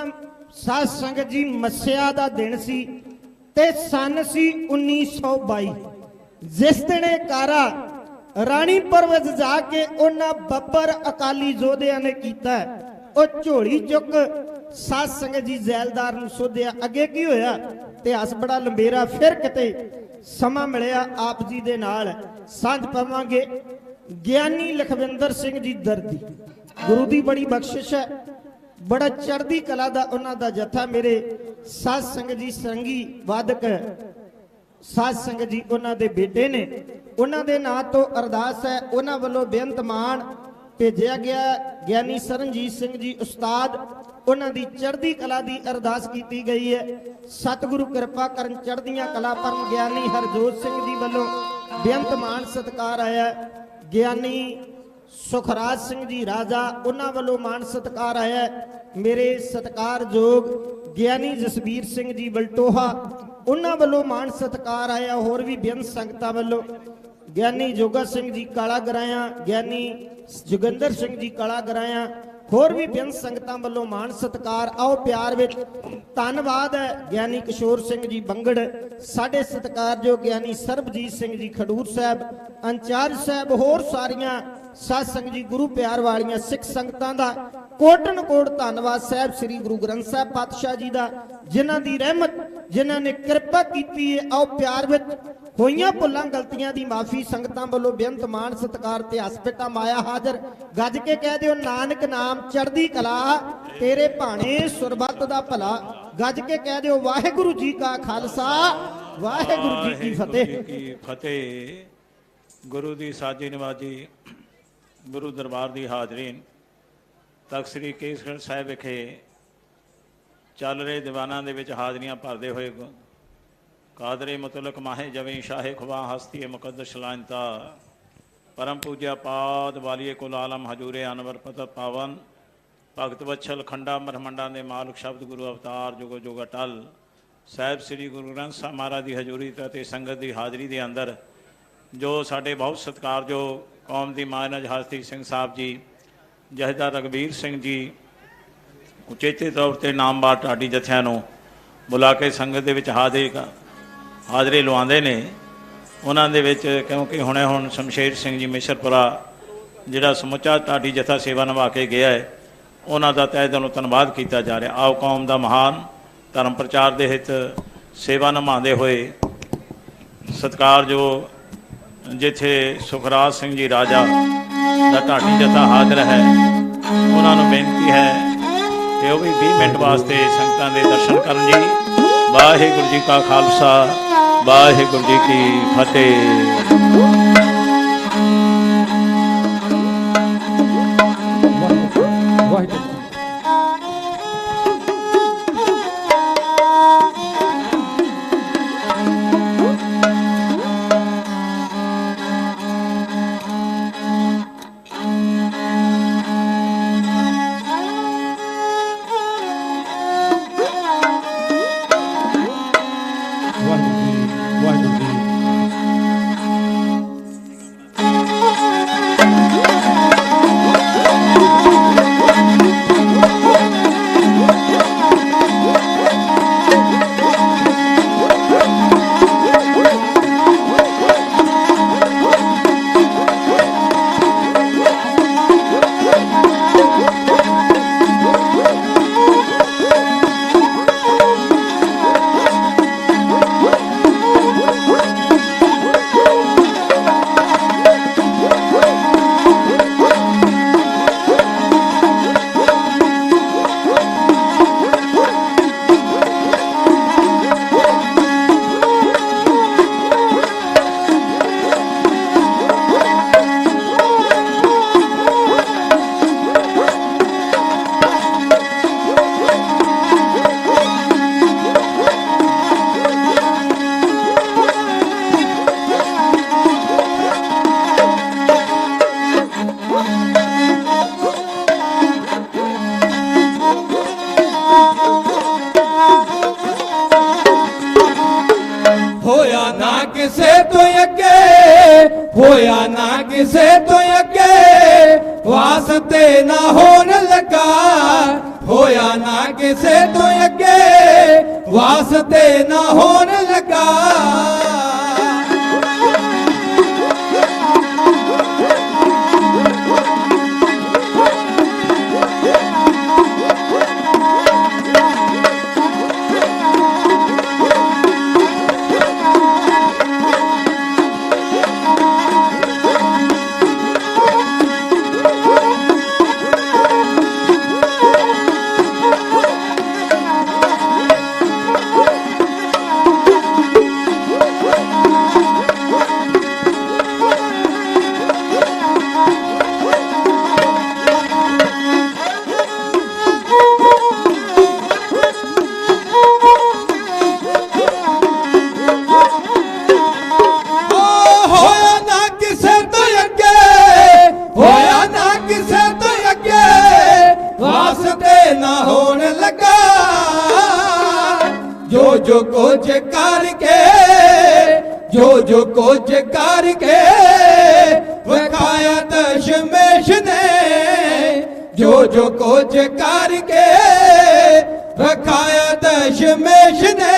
ਸਾਧ ਸੰਗਤ ਜੀ ਮੱਸਿਆ ਦਾ ਦਿਨ ਸੀ ਤੇ ਸਨ ਸੀ 1922। ਜਿਸ ਦਿਨ ਇਹ ਕਾਰਾ ਰਾਣੀਪੁਰ ਵਿੱਚ ਜਾ ਕੇ ਉਹਨਾਂ ਬੱਬਰ ਅਕਾਲੀ ਯੋਧਿਆਂ ਨੇ ਕੀਤਾ, ਉਹ ਝੋਲੀ ਚੁੱਕ ਸਾਧ ਸੰਗਤ ਜੀ ਜ਼ੈਲਦਾਰ ਨੂੰ ਸੋਧਿਆ। ਅੱਗੇ ਕੀ ਹੋਇਆ ਇਤਿਹਾਸ ਬੜਾ ਲੰਬੇਰਾ, ਫਿਰ ਕਿਤੇ ਸਮਾਂ ਮਿਲਿਆ ਆਪ ਜੀ ਦੇ ਨਾਲ ਸਾਂਝ ਪਾਵਾਂਗੇ। ਗਿਆਨੀ ਲਖਵਿੰਦਰ ਸਿੰਘ ਜੀ ਦਰਦੀ, ਗੁਰੂ ਦੀ ਬੜੀ ਬਖਸ਼ਿਸ਼ ਹੈ, ਬੜਾ ਚੜ੍ਹਦੀ ਕਲਾ ਦਾ ਉਹਨਾਂ ਦਾ ਜਥਾ। ਮੇਰੇ ਸਾਧ ਸੰਗਤ ਜੀ ਸੰਗੀ ਵਾਦਕ ਸਾਧ ਸੰਗਤ ਜੀ ਉਹਨਾਂ ਦੇ ਬੇਟੇ ਨੇ, ਉਹਨਾਂ ਦੇ ਨਾਂ ਤੋਂ ਅਰਦਾਸ ਹੈ। ਉਹਨਾਂ ਵੱਲੋਂ ਬੇਅੰਤ ਮਾਣ ਭੇਜਿਆ ਗਿਆ ਗਿਆਨੀ ਸਰਨਜੀਤ ਸਿੰਘ ਜੀ ਉਸਤਾਦ, ਉਹਨਾਂ ਦੀ ਚੜ੍ਹਦੀ ਕਲਾ ਦੀ ਅਰਦਾਸ ਕੀਤੀ ਗਈ ਹੈ। ਸਤਿਗੁਰੂ ਕਿਰਪਾ ਕਰਨ, ਚੜ੍ਹਦੀਆਂ ਕਲਾ ਪਰਮ ਗਿਆਨੀ ਹਰਜੋਤ ਸਿੰਘ ਜੀ ਵੱਲੋਂ ਬੇਅੰਤ ਮਾਣ ਸਤਿਕਾਰ ਆਇਆ। ਗਿਆਨੀ ਸੁਖਰਾਜ ਸਿੰਘ ਜੀ ਰਾਜਾ, ਉਹਨਾਂ ਵੱਲੋਂ ਮਾਣ ਸਤਿਕਾਰ ਆਇਆ। ਮੇਰੇ ਸਤਿਕਾਰਯੋਗ ਗਿਆਨੀ ਜਸਬੀਰ ਸਿੰਘ ਜੀ ਬਲਟੋਹਾ, ਉਹਨਾਂ ਵੱਲੋਂ ਮਾਣ ਸਤਿਕਾਰ ਆਇਆ। ਹੋਰ ਵੀ ਬੇਅੰਤ ਸੰਗਤਾਂ ਵੱਲੋਂ ਗਿਆਨੀ ਜੋਗਾ ਸਿੰਘ ਜੀ ਕਾਲਾ ਗਰਾਇਆ, ਗਿਆਨੀ ਜੋਗਿੰਦਰ ਸਿੰਘ ਜੀ ਕਾਲਾ ਗਰਾਇਆ, ਹੋਰ ਵੀ ਬੇਅੰਤ ਸੰਗਤਾਂ ਵੱਲੋਂ ਮਾਣ ਸਤਿਕਾਰ। ਆਓ ਪਿਆਰ ਵਿੱਚ ਧੰਨਵਾਦ ਹੈ ਗਿਆਨੀ ਕਿਸ਼ੋਰ ਸਿੰਘ ਜੀ ਬੰਗੜ, ਸਾਡੇ ਸਤਿਕਾਰਯੋਗ ਗਿਆਨੀ ਸਰਬਜੀਤ ਸਿੰਘ ਜੀ ਖਡੂਰ ਸਾਹਿਬ, ਅੰਚਾਰਜ ਸਾਹਿਬ, ਹੋਰ ਸਾਰੀਆਂ ਸਾਧ ਸੰਗਤ ਜੀ ਗੁਰੂ ਪਿਆਰ ਵਾਲੀਆਂ ਸਿੱਖ ਸੰਗਤਾਂ ਦਾ ਕੋਟਨ ਕੋਟ ਧੰਨਵਾਦ ਸਾਹਿਬ ਸ੍ਰੀ ਗੁਰੂ ਗ੍ਰੰਥ ਸਾਹਿਬ ਪਾਤਸ਼ਾਹ ਜੀ ਦਾ, ਜਿਨ੍ਹਾਂ ਦੀ ਰਹਿਮਤ, ਜਿਨ੍ਹਾਂ ਨੇ ਕਿਰਪਾ ਕੀਤੀ ਹੈ। ਆਓ ਪਿਆਰ ਵਿੱਚ ਹੋਈਆਂ ਭੁੱਲਾਂ ਗਲਤੀਆਂ ਦੀ ਮਾਫੀ ਸੰਗਤਾਂ ਵੱਲੋਂ ਬੇਅੰਤ ਮਾਣ ਸਤਿਕਾਰ ਤੇ ਹਸਪਿਟਾ ਮਾਇਆ ਹਾਜ਼ਰ। ਗੱਜ ਕੇ ਕਹਿ ਦਿਓ ਨਾਨਕ ਨਾਮ ਚੜ੍ਹਦੀ ਕਲਾ, ਤੇਰੇ ਭਾਣੇ ਸੁਰਬੱਤ ਦਾ ਭਲਾ। ਗੱਜ ਕੇ ਕਹਿ ਦਿਓ ਵਾਹਿਗੁਰੂ ਜੀ ਕਾ ਖਾਲਸਾ, ਵਾਹਿਗੁਰੂ ਜੀ ਕੀ ਫਤਿਹ। ਗੁਰੂ ਦੀ ਸਾਜੀ ਨਿਵਾਜੀ, ਗੁਰੂ ਦਰਬਾਰ ਦੀ ਹਾਜ਼ਰੀਨ, ਤਖਤ ਸ੍ਰੀ ਕੇਸਗੜ੍ਹ ਸਾਹਿਬ ਵਿਖੇ ਚੱਲ ਰਹੇ ਦੀਵਾਨਾਂ ਦੇ ਵਿੱਚ ਹਾਜ਼ਰੀਆਂ ਭਰਦੇ ਹੋਏ ਕਾਦਰੇ ਮੁਤਲਕ ਮਾਹੇ ਜਵੇਂ ਸ਼ਾਹੇ ਖੁਵਾ ਹਸਤੀ ਮੁਕੱਦਸ ਲਾਇਨਤਾ परम पूज्य पाद वालिए कुल आलम हजूरे अनवर पत पावन भगत वत्सल खंडा ब्रह्मंडा के मालक शब्द गुरु अवतार जुगो जुग अटल साहिब श्री गुरु ग्रंथ साहब महाराज की हजूरी ते संगत की हाज़री के अंदर जो साढ़े बहुत सत्कार जो कौम की मायनज हस्ती सिंह साहब जी जहदार रघबीर सिंह जी उचेचे तौर पर नामबार ढाडी जत्थियां नूं बुला के संगत के हाज़री लवाते ने उन्होंने क्योंकि हुणे हुण शमशेर सिंह जी मिश्रपुरा जिहड़ा समुचा ढाडी जत्था सेवा निभा के गया है उन्हों का तहे दिलों धन्नवाद किया जा रहा। आओ कौम का महान धर्म प्रचार के हित सेवा निभाते हुए सत्कार जो जिथे सुखराज सिंह जी राजा का ढाडी जत्था हाजिर है उन्होंने बेनती है कि वह भी 20 मिनट वास्ते संगतां दे दर्शन करन जी। वाहिगुरू जी का खालसा वाहिगुरू जी की फतेह। ਹੋਇਆ ਨਾ ਕਿਸੇ ਤੋਂ ਅੱਗੇ ਵਾਸਤੇ ਨਾ ਹੋਣ ਲੱਗਾ जो कुछ करके जो कुछ करके विखाया दशमेश ने जो कुछ करके विखाया दशमेश ने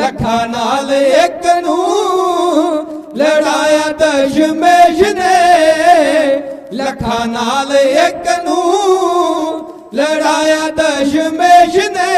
ਲੱਖਾਂ ਨਾਲ ਇੱਕ ਨੂੰ ਲੜਾਇਆ ਦਸ਼ਮੇਸ਼ ਨੇ ਲੱਖਾਂ ਨਾਲ ਇੱਕ ਨੂੰ ਲੜਾਇਆ ਦਸ਼ਮੇਸ਼ ਨੇ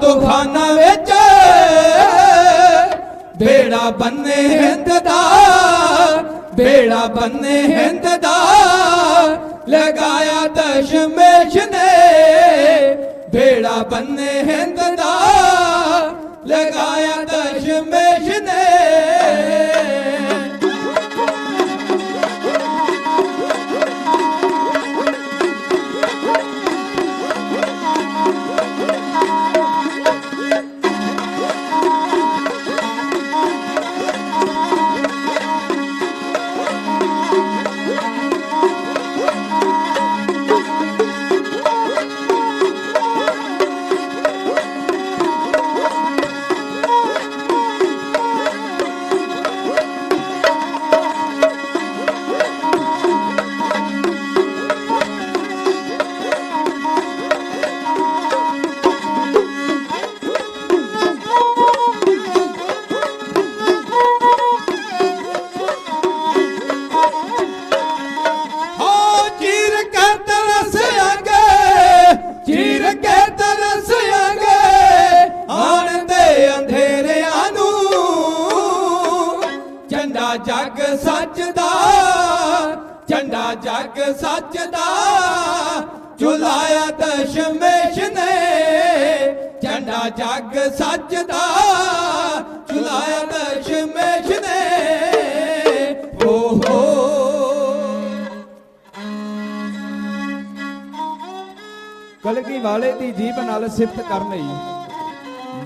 ਤੂਫਾਨਾਂ ਵਿੱਚ ਬੇੜਾ ਬੰਨੇ ਹਿੰਦ ਦਾ ਬੇੜਾ ਬੰਨੇ ਹਿੰਦ ਦਾ ਲਗਾਇਆ ਦਸ਼ਮੇਸ਼ ਨੇ ਬੇੜਾ ਬੰਨੇ ਹਿੰਦ ਦਾ ਲਗਾਇਆ ਦਸ਼ਮੇਸ਼ ਨੇ ਜਗ ਸੱਚ ਦਾ ਝੰਡਾ ਜਗ ਸੱਚ ਦਾ ਝੁਲਾਇਆ ਦਸ਼ਮੇਸ਼ ਨੇ ਝੰਡਾ ਜੱਗ ਸੱਚ ਦਾ ਝੁਲਾਇਆ ਦਸ਼ਮੇਸ਼ ਨੇ ਓਹੋ ਕਲਗੀ ਵਾਲੇ ਦੀ ਜੀਭ ਨਾਲ ਸਿਫਤ ਕਰਨੀ,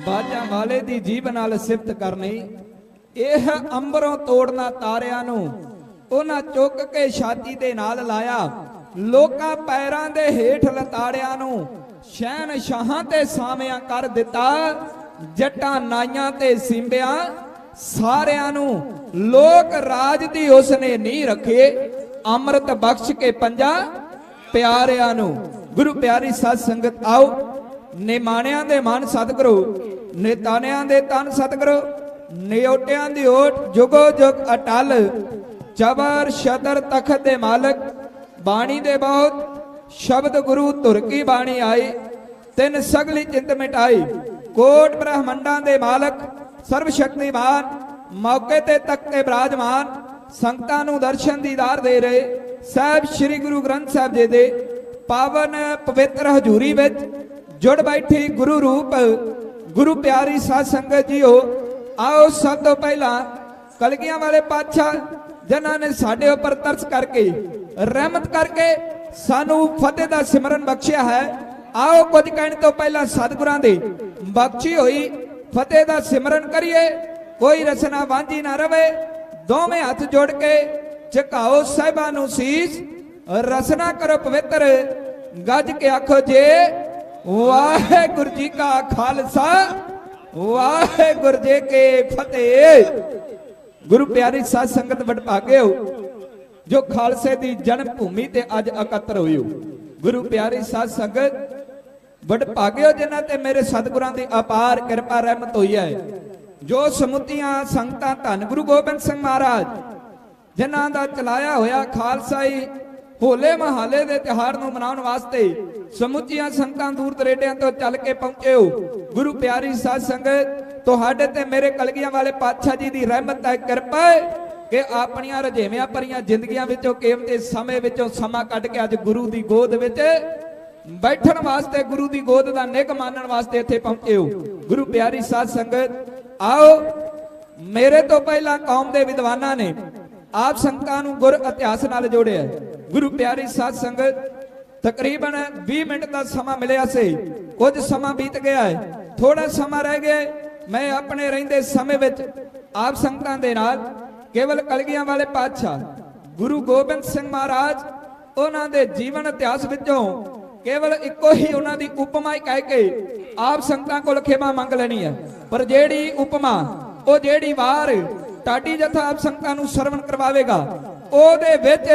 ਬਾਜਾਂ ਵਾਲੇ ਦੀ ਜੀਭ ਨਾਲ ਸਿਫਤ ਕਰਨੀ। ਇਹ ਅੰਬਰੋਂ ਤੋੜਨਾ ਤਾਰਿਆਂ ਨੂੰ ਉਹਨਾਂ ਚੁੱਕ ਕੇ ਛਾਤੀ ਦੇ ਨਾਲ ਲਾਇਆ, ਲੋਕਾਂ ਪੈਰਾਂ ਦੇ ਹੇਠ ਲਤਾੜਿਆਂ ਨੂੰ ਸ਼ਹਿਨਸ਼ਾਹਾਂ ਤੇ ਸਾਵਿਆਂ ਕਰ ਦਿੱਤਾ। ਜੱਟਾਂ ਨਾਈਆਂ ਤੇ ਸਿੰਬਿਆਂ ਸਾਰਿਆਂ ਨੂੰ ਲੋਕ ਰਾਜ ਦੀ ਉਸਨੇ ਨੀਂਹ ਰੱਖੇ, ਅੰਮ੍ਰਿਤ ਬਖਸ਼ ਕੇ ਪੰਜਾਂ ਪਿਆਰਿਆਂ ਨੂੰ। ਗੁਰੂ ਪਿਆਰੀ ਸਾਧ ਸੰਗਤ ਆਓ, ਨਿਮਾਣਿਆਂ ਦੇ ਮਨ ਸਤਿਗੁਰੂ, ਨਿਤਾਣਿਆਂ ਦੇ ਤਨ ਸਤਿਗੁਰੂ, ਨਿਓਟਿਆਂ ਦੀ ਓਟ ਜੁਗੋ ਜੁਗ ਅਟਲ, ਜਬਰ ਸ਼ਤਰ ਤਖਤ ਦੇ ਮਾਲਕ, ਬਾਣੀ ਦੇ ਬਹੁਤ ਸ਼ਬਦ ਗੁਰੂ ਧੁਰ ਕੀ ਬਾਣੀ ਆਈ, ਤਿੰਨ ਸਗਲੀ ਚਿੰਤ ਮਿਟਾਈ, ਕੋਟ ਬ੍ਰਹਮੰਡਾਂ ਦੇ ਮਾਲਕ, ਸਰਬ ਸ਼ਕਤੀਮਾਨ, ਮੌਕੇ ਤੇ ਤਖਤੇ ਬਿਰਾਜਮਾਨ, ਸੰਗਤਾਂ ਨੂੰ ਦਰਸ਼ਨ ਦੀਦਾਰ ਦੇ ਰਹੇ ਸਾਹਿਬ ਸ੍ਰੀ ਗੁਰੂ ਗ੍ਰੰਥ ਸਾਹਿਬ ਜੀ ਦੇ ਪਾਵਨ ਪਵਿੱਤਰ ਹਜ਼ੂਰੀ ਵਿੱਚ ਜੁੜ ਬੈਠੀ ਗੁਰੂ ਰੂਪ ਗੁਰੂ ਪਿਆਰੀ ਸਾਧ ਸੰਗਤ ਜੀਓ। ਆਓ ਸਭ ਤੋਂ ਪਹਿਲਾਂ ਕਲਗੀਆਂ ਵਾਲੇ ਪਾਤਸ਼ਾਹ ਜਿਨ੍ਹਾਂ ਨੇ ਸਾਡੇ ਉੱਪਰ ਤਰਸ ਕਰਕੇ ਰਹਿਮਤ ਕਰਕੇ ਸਾਨੂੰ ਫਤਿਹ ਦਾ ਸਿਮਰਨ ਬਖਸ਼ਿਆ ਹੈ, ਆਓ ਕੁਝ ਕਹਿਣ ਤੋਂ ਪਹਿਲਾਂ ਸਤਿਗੁਰਾਂ ਦੀ ਬਖਸ਼ੀ ਹੋਈ ਫਤਿਹ ਦਾ ਸਿਮਰਨ ਕਰੀਏ। ਕੋਈ ਰਸਨਾ ਵਾਂਝੀ ਨਾ ਰਵੇ, ਦੋਵੇਂ ਹੱਥ ਜੋੜ ਕੇ ਝੁਕਾਓ ਸਾਹਿਬਾਂ ਨੂੰ ਸੀਸ, ਰਸਨਾ ਕਰੋ ਪਵਿੱਤਰ, ਗੱਜ ਕੇ ਆਖੋ ਜੇ ਵਾਹਿਗੁਰੂ ਜੀ ਕਾ ਖਾਲਸਾ ਵਾਹਿਗੁਰੂ ਜੀ ਕੀ ਫਤਿਹ। ਗੁਰੂ ਪਿਆਰੀ ਸਾਧ ਸੰਗਤ ਵਡਭਾਗਿਓ ਜੋ ਖਾਲਸੇ ਦੀ ਜਨਮ ਭੂਮੀ ਤੇ ਅੱਜ ਇਕੱਤਰ ਹੋਇਓ। ਗੁਰੂ ਪਿਆਰੀ ਸਾਧ ਸੰਗਤ ਵਡਭਾਗਿਓ ਜਿਨ੍ਹਾਂ ਤੇ ਮੇਰੇ ਸਤਿਗੁਰਾਂ ਦੀ ਅਪਾਰ ਕਿਰਪਾ ਰਹਿਮਤ ਹੋਈ ਹੈ। ਜੋ ਸਮੁੱਚੀਆਂ ਸੰਗਤਾਂ ਧੰਨ ਗੁਰੂ ਗੋਬਿੰਦ ਸਿੰਘ ਮਹਾਰਾਜ ਜਿਨ੍ਹਾਂ ਦਾ ਚਲਾਇਆ ਹੋਇਆ ਖਾਲਸਾਈ ਹੋਲੇ ਮਹੱਲੇ ਦੇ ਤਿਉਹਾਰ ਨੂੰ ਮਨਾਉਣ ਵਾਸਤੇ ਸਮੁੱਚੀਆਂ ਸੰਗਤਾਂ ਦੂਰ ਦਰੇਡਿਆਂ ਤੋਂ ਚੱਲ ਕੇ ਪਹੁੰਚੇ ਹੋ। ਗੁਰੂ ਪਿਆਰੀ ਸਾਧ ਸੰਗਤ ਤੁਹਾਡੇ ਤੇ ਮੇਰੇ ਕਲਗੀਆਂ ਵਾਲੇ ਪਾਤਸ਼ਾਹ ਜੀ ਦੀ ਰਹਿਮਤ ਹੈ, ਕਿਰਪਾ ਹੈ ਕਿ ਆਪਣੀਆਂ ਰਜੇਵਿਆਂ ਭਰੀਆਂ ਜ਼ਿੰਦਗੀਆਂ ਵਿੱਚੋਂ ਕੀਮਤੀ ਸਮੇਂ ਵਿੱਚੋਂ ਸਮਾਂ ਕੱਢ ਕੇ ਅੱਜ ਗੁਰੂ ਦੀ ਗੋਦ ਵਿੱਚ ਬੈਠਣ ਵਾਸਤੇ, ਗੁਰੂ ਦੀ ਗੋਦ ਦਾ ਨਿੱਘ ਮਾਣਨ ਵਾਸਤੇ ਇੱਥੇ ਪਹੁੰਚੇ ਹੋ। ਗੁਰੂ ਪਿਆਰੀ ਸਾਧ ਸੰਗਤ ਆਓ, ਮੇਰੇ ਤੋਂ ਪਹਿਲਾਂ ਕੌਮ ਦੇ ਵਿਦਵਾਨਾਂ ਨੇ ਆਪ ਸੰਗਤਾਂ ਨੂੰ ਗੁਰ ਇਤਿਹਾਸ ਨਾਲ ਜੋੜਿਆ। ਗੁਰੂ ਪਿਆਰੀ ਸਾਧ ਸੰਗਤ ਤਕਰੀਬਨ 20 ਮਿੰਟ ਦਾ ਸਮਾਂ ਮਿਲਿਆ ਸੀ, ਕੁਝ ਸਮਾਂ ਬੀਤ ਗਿਆ ਹੈ, ਥੋੜਾ ਸਮਾਂ ਰਹਿ ਗਿਆ। ਮੈਂ ਆਪਣੇ ਰਹਿੰਦੇ ਸਮੇਂ ਵਿੱਚ ਆਪ ਸੰਗਤਾਂ ਦੇ ਨਾਲ ਕੇਵਲ ਕਲਗੀਆਂ ਵਾਲੇ ਪਾਤਸ਼ਾਹ ਗੁਰੂ ਗੋਬਿੰਦ ਸਿੰਘ ਮਹਾਰਾਜ ਉਹਨਾਂ ਦੇ ਜੀਵਨ ਇਤਿਹਾਸ ਵਿੱਚੋਂ ਕੇਵਲ ਇੱਕੋ ਹੀ ਉਹਨਾਂ ਦੀ ਉਪਮਾ ਹੀ ਕਹਿ ਕੇ ਆਪ ਸੰਗਤਾਂ ਕੋਲ ਖਿਮਾ ਮੰਗ ਲੈਣੀ ਹੈ। ਪਰ ਜਿਹੜੀ ਉਪਮਾ, ਉਹ ਜਿਹੜੀ ਵਾਰ ਟਾਡੀ ਜਥਾ ਆਪ ਸੰਗਤਾਂ ਨੂੰ ਸਰਵਣ ਕਰਵਾਵੇਗਾ, ਉਹਦੇ ਵਿੱਚ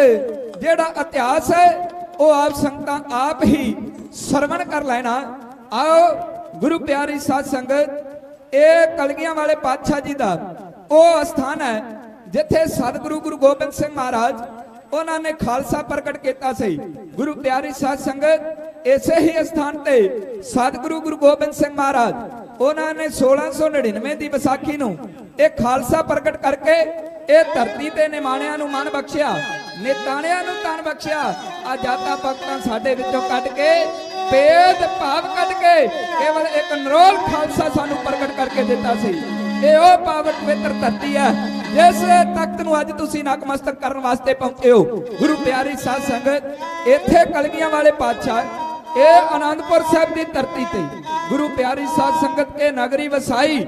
ਜਿਹੜਾ ਇਤਿਹਾਸ ਹੈ ਉਹ ਆਪ ਸੰਗਤਾਂ ਆਪ ਹੀ ਸਰਵਣ ਕਰ ਲੈਣਾ। ਆਓ ਗੁਰੂ ਪਿਆਰੀ ਸਾਧ ਸੰਗਤ, ਇਹ ਕਲਗੀਆਂ ਵਾਲੇ ਪਾਤਸ਼ਾਹ ਜੀ ਦਾ ਉਹ ਸਥਾਨ ਹੈ ਜਿੱਥੇ ਸਤਿਗੁਰੂ ਗੁਰੂ ਗੋਬਿੰਦ ਸਿੰਘ ਮਹਾਰਾਜ ਉਹਨਾਂ ਨੇ ਖਾਲਸਾ ਪ੍ਰਗਟ ਕੀਤਾ ਸੀ। ਗੁਰੂ ਪਿਆਰੀ ਸਾਧ ਸੰਗਤ ਇਸੇ ਹੀ ਸਥਾਨ ਤੇ ਸਤਿਗੁਰੂ ਗੁਰੂ ਗੋਬਿੰਦ ਸਿੰਘ ਮਹਾਰਾਜ ਉਹਨਾਂ ਨੇ 1699 ਦੀ ਵਿਸਾਖੀ ਨੂੰ ਇਹ ਖਾਲਸਾ ਪ੍ਰਗਟ ਕਰਕੇ ਇਹ ਧਰਤੀ ਤੇ ਨਿਮਾਣਿਆਂ ਨੂੰ ਮਨ ਬਖਸ਼ਿਆ, ਨਿਤਾਣਿਆਂ ਨੂੰ ਤਨ ਬਖਸ਼ਿਆ। ਆ ਜਾਤਾਂ ਭਗਤਾਂ ਸਾਡੇ ਵਿੱਚੋਂ ਕੱਢ ਕੇ, ਭੇਦ ਭਾਵ ਕੱਢ ਕੇ ਕੇਵਲ ਇੱਕ ਨਿਰੋਲ ਖਾਲਸਾ ਸਾਨੂੰ ਪ੍ਰਗਟ ਕਰਕੇ ਦਿੱਤਾ ਸੀ। ਇਹ ਉਹ ਪਾਵਨ ਪਵਿੱਤਰ ਧਰਤੀ ਹੈ ਜਿਸ ਤਖਤ ਨੂੰ ਅੱਜ ਤੁਸੀਂ ਨਤਮਸਤਕ ਕਰਨ ਵਾਸਤੇ ਪਹੁੰਚੇ ਹੋ। ਗੁਰੂ ਪਿਆਰੀ ਸਾਧ ਸੰਗਤ ਇੱਥੇ ਕਲਗੀਆਂ ਵਾਲੇ ਪਾਤਸ਼ਾਹ ਇਹ ਆਨੰਦਪੁਰ ਸਾਹਿਬ ਦੀ ਧਰਤੀ ਤੇ ਗੁਰੂ ਪਿਆਰੀ ਸਾਧ ਸੰਗਤ ਕੇ ਨਗਰੀ ਵਸਾਈ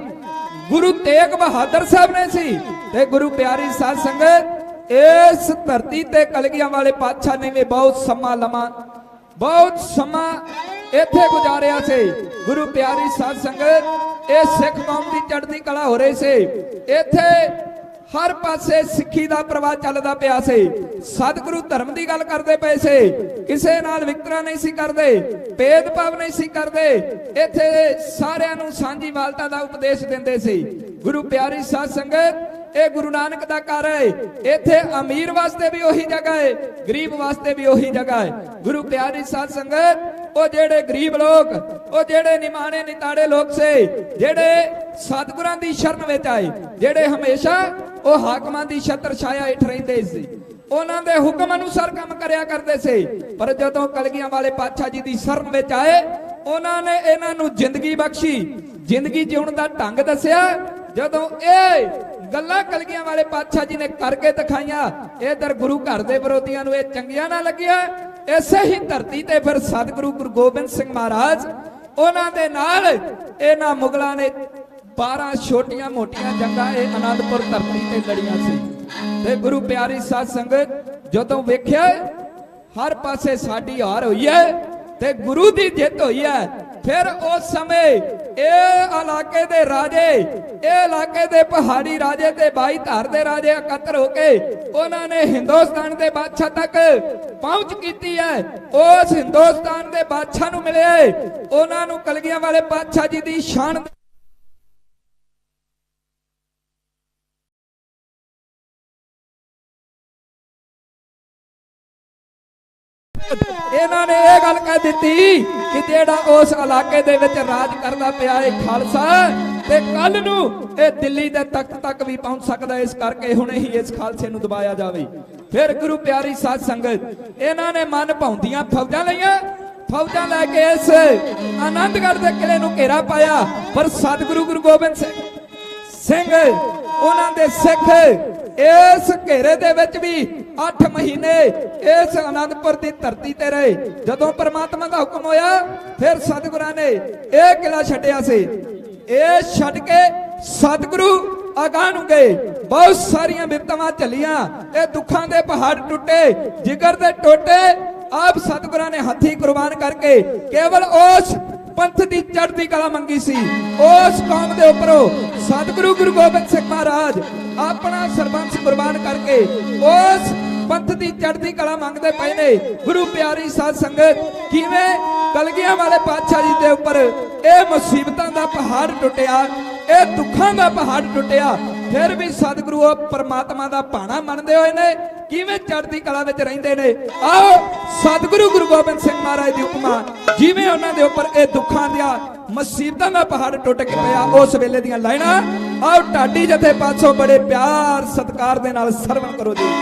ਗੁਰੂ ਤੇਗ ਬਹਾਦਰ ਸਾਹਿਬ ਨੇ ਸੀ। ਤੇ ਗੁਰੂ ਪਿਆਰੀ ਸਾਧ ਸੰਗਤ ਇਸ ਧਰਤੀ ਤੇ ਕਲਗੀਆਂ ਵਾਲੇ ਪਾਤਸ਼ਾਹ ਨੇ ਵੀ ਬਹੁਤ ਸਮਾਂ ਇੱਥੇ ਗੁਜ਼ਾਰਿਆ ਸੀ। ਗੁਰੂ ਪਿਆਰੀ ਸਾਧ ਸੰਗਤ ਇਹ ਸਿੱਖ ਕੌਮ ਦੀ ਚੜ੍ਹਦੀ ਕਲਾ ਹੋ ਰਹੀ ਸੀ। ਇੱਥੇ ਹਰ ਪਾਸੇ ਸਿੱਖੀ ਦਾ ਪ੍ਰਵਾਹ ਚੱਲਦਾ ਪਿਆ ਸੀ। ਸਤਿਗੁਰੂ ਧਰਮ ਦੀ ਗੱਲ ਕਰਦੇ ਪਏ ਸੀ, ਕਿਸੇ ਨਾਲ ਵਿਤਕਰਾ ਨਹੀਂ ਸੀ ਕਰਦੇ, ਭੇਦਭਾਵ ਨਹੀਂ ਸੀ ਕਰਦੇ। ਇੱਥੇ ਸਾਰਿਆਂ ਨੂੰ ਸਾਂਝੀ ਵਾਲਤਾ ਦਾ ਉਪਦੇਸ਼ ਦਿੰਦੇ ਸੀ। ਗੁਰੂ ਪਿਆਰੀ ਸਾਧ ਸੰਗਤ ਇਹ ਗੁਰੂ ਨਾਨਕ ਦਾ ਘਰ ਹੈ। ਇੱਥੇ ਅਮੀਰ ਵਾਸਤੇ ਵੀ ਉਹੀ ਜਗ੍ਹਾ ਹੈ, ਗਰੀਬ ਵਾਸਤੇ ਵੀ ਉਹੀ ਜਗ੍ਹਾ ਹੈ। ਗੁਰੂ ਪਿਆਰੀ ਸਾਧ ਸੰਗਤ ਉਹ ਜਿਹੜੇ ਗਰੀਬ ਲੋਕ, ਉਹ ਜਿਹੜੇ ਨਿਮਾਣੇ ਨਿਤਾੜੇ ਲੋਕ ਸੀ, ਜਿਹੜੇ ਸਤਿਗੁਰਾਂ ਦੀ ਸ਼ਰਨ ਵਿੱਚ ਆਏ, ਜਿਹੜੇ ਹਮੇਸ਼ਾ ਉਹ ਹਾਕਮਾਂ ਦੀ ਛਤਰ ਛਾਇਆ ਹੇਠ ਰਹਿੰਦੇ ਸੀ, ਉਹਨਾਂ ਦੇ ਹੁਕਮ ਅਨੁਸਾਰ ਕੰਮ ਕਰਿਆ ਕਰਦੇ ਸੀ। ਪਰ ਜਦੋਂ ਕਲਗੀਆਂ ਵਾਲੇ ਪਾਤਸ਼ਾਹ ਜੀ ਦੀ ਸ਼ਰਨ ਵਿੱਚ ਆਏ, ਉਹਨਾਂ ਨੇ ਇਹਨਾਂ ਨੂੰ ਜ਼ਿੰਦਗੀ ਬਖਸ਼ੀ, ਜ਼ਿੰਦਗੀ ਜਿਉਣ ਦਾ ਢੰਗ ਦੱਸਿਆ। ਜਦੋਂ ਇਹ ਗੱਲਾਂ ਕਲਗੀਆਂ ਵਾਲੇ ਪਾਤਸ਼ਾਹ ਜੀ ਨੇ ਕਰਕੇ ਦਿਖਾਈਆਂ, ਇਧਰ ਗੁਰੂ ਘਰ ਦੇ ਵਿਰੋਧੀਆਂ ਨੂੰ ਇਹ ਚੰਗੀਆਂ ਨਾ ਲੱਗਿਆ। ਇਸੇ ਹੀ ਧਰਤੀ ਤੇ ਫਿਰ ਸਤਿਗੁਰੂ ਗੁਰੂ ਗੋਬਿੰਦ ਸਿੰਘ ਮਹਾਰਾਜ ਉਹਨਾਂ ਦੇ ਨਾਲ ਇਹਨਾਂ ਮੁਗਲਾਂ ਨੇ 12 ਛੋਟੀਆਂ ਮੋਟੀਆਂ ਜੰਗਾਂ ਇਹ ਆਨੰਦਪੁਰ ਧਰਤੀ ਤੇ ਲੜੀਆਂ ਸੀ। ਤੇ ਗੁਰੂ ਪਿਆਰੀ ਸਾਧ ਸੰਗਤ ਜਦੋਂ ਵੇਖਿਆ ਹਰ ਪਾਸੇ ਸਾਡੀ ਹਾਰ ਹੋਈ ਹੈ ਤੇ ਗੁਰੂ ਦੀ ਜਿੱਤ ਹੋਈ ਹੈ, ਫਿਰ ਉਸ ਸਮੇਂ ਇਹ ਇਲਾਕੇ ਦੇ ਰਾਜੇ, ਇਹ ਇਲਾਕੇ ਦੇ ਪਹਾੜੀ ਰਾਜੇ ਤੇ 22 ਧਾਰ ਦੇ ਰਾਜੇ ਇਕੱਤਰ ਹੋ ਕੇ ਉਹਨਾਂ ਨੇ ਹਿੰਦੁਸਤਾਨ ਦੇ ਬਾਦਸ਼ਾਹ ਤੱਕ ਪਹੁੰਚ ਕੀਤੀ ਹੈ। ਉਸ ਹਿੰਦੁਸਤਾਨ ਦੇ ਬਾਦਸ਼ਾਹ ਨੂੰ ਮਿਲੇ, ਉਹਨਾਂ ਨੂੰ ਕਲਗੀਆਂ ਵਾਲੇ ਪਾਤਸ਼ਾਹ ਜੀ ਦੀ ਸ਼ਾਨ ਇਹਨਾਂ ਨੇ ਇਹ ਗੱਲ ਕਹਿ ਦਿੱਤੀ ਕਿ ਜਿਹੜਾ ਉਸ ਇਲਾਕੇ ਦੇ ਵਿੱਚ ਰਾਜ ਕਰਦਾ ਪਿਆ ਹੈ ਖਾਲਸਾ, ਤੇ ਕੱਲ ਨੂੰ ਇਹ ਦਿੱਲੀ ਦੇ ਤਖਤ ਤੱਕ ਵੀ ਪਹੁੰਚ ਸਕਦਾ, ਇਸ ਕਰਕੇ ਹੁਣੇ ਹੀ ਇਸ ਖਾਲਸੇ ਨੂੰ ਦਬਾਇਆ ਜਾਵੇ। ਫਿਰ ਗੁਰੂ ਪਿਆਰੀ ਸਾਧ ਸੰਗਤ ਇਹਨਾਂ ਨੇ ਮਨ ਭਾਉਂਦੀਆਂ ਫੌਜਾਂ ਲਈਆਂ, ਫੌਜਾਂ ਲੈ ਕੇ ਇਸ ਆਨੰਦਗੜ੍ਹ ਦੇ ਕਿਲੇ ਨੂੰ ਘੇਰਾ ਪਾਇਆ। ਪਰ ਸਤਿਗੁਰੂ ਗੁਰੂ ਗੋਬਿੰਦ ਸਿੰਘ ਉਹਨਾਂ ਦੇ ਸਿੱਖ ਇਸ ਘੇਰੇ ਦੇ ਵਿੱਚ ਵੀ 8 ਮਹੀਨੇ ਇਸ ਆਨੰਦਪੁਰ ਦੀ ਧਰਤੀ ਤੇ ਰਹੇ। ਜਦੋਂ ਪਰਮਾਤਮਾ ਦਾ ਹੁਕਮ ਹੋਇਆ, ਫਿਰ ਸਤਿਗੁਰਾਂ ਨੇ ਇਹ ਕਿਲਾ ਛੱਡਿਆ ਸੀ। ਇਹ ਛੱਡ ਕੇ ਸਤਿਗੁਰੂ ਅਗਾਂਹ ਨੂੰ ਗਏ। ਬਹੁਤ ਸਾਰੀਆਂ ਵਿਪਤਾਵਾਂ ਚੱਲੀਆਂ, ਇਹ ਦੁੱਖਾਂ ਦੇ ਪਹਾੜ ਟੁੱਟੇ, ਜਿਗਰ ਦੇ ਟੋਟੇ। ਆਪ ਸਤਿਗੁਰਾਂ ਨੇ ਹੱਥੀਂ ਕੁਰਬਾਨ ਕਰਕੇ ਕੇਵਲ ਉਸ ਪੰਥ ਦੀ ਚੜ੍ਹਦੀ ਕਲਾ ਮੰਗੀ ਸੀ। ਉਸ ਕੌਮ ਦੇ ਉੱਪਰੋਂ ਸਤਿਗੁਰੂ ਗੁਰੂ ਗੋਬਿੰਦ ਸਿੰਘ ਮਹਾਰਾਜ ਆਪਣਾ ਸਰਬੰਸ ਕੁਰਬਾਨ ਕਰਕੇ ਉਸ ਪੰਥ ਦੀ ਚੜ੍ਹਦੀ ਕਲਾ ਮੰਗਦੇ ਪਏ ਨੇ। ਗੁਰੂ ਪਿਆਰੀ ਸਾਧ ਸੰਗਤ, ਕਿਵੇਂ ਕਲਗੀਆਂ ਵਾਲੇ ਪਾਤਸ਼ਾਹ ਜੀ ਦੇ ਉੱਪਰ ਇਹ ਮੁਸੀਬਤਾਂ ਦਾ ਪਹਾੜ ਟੁੱਟਿਆ, ਇਹ ਦੁੱਖਾਂ ਦਾ ਪਹਾੜ ਟੁੱਟਿਆ, ਫਿਰ ਵੀ ਸਤਿਗੁਰੂ ਉਹ ਪਰਮਾਤਮਾ ਦਾ ਭਾਣਾ ਮੰਨਦੇ ਹੋਏ ਨੇ ਕਿਵੇਂ ਚੜ੍ਹਦੀ ਕਲਾ ਵਿੱਚ ਰਹਿੰਦੇ ਨੇ। ਆਓ ਸਤਿਗੁਰੂ ਗੁਰੂ ਗੋਬਿੰਦ ਸਿੰਘ ਮਹਾਰਾਜ ਦੀ ਉਪਮਾ, ਜਿਵੇਂ ਉਹਨਾਂ ਦੇ ਉੱਪਰ ਇਹ ਦੁੱਖਾਂ ਦੀਆਂ ਮੁਸੀਬਤਾਂ ਦਾ ਪਹਾੜ ਟੁੱਟ ਕੇ ਪਿਆ, ਉਸ ਵੇਲੇ ਦੀਆਂ ਲਾਈਨਾਂ ਆਓ ਢਾਡੀ ਜਥੇ ਪਾਸੋਂ ਬੜੇ ਪਿਆਰ ਸਤਿਕਾਰ ਦੇ ਨਾਲ ਸਰਵਣ ਕਰੋ ਜੀ।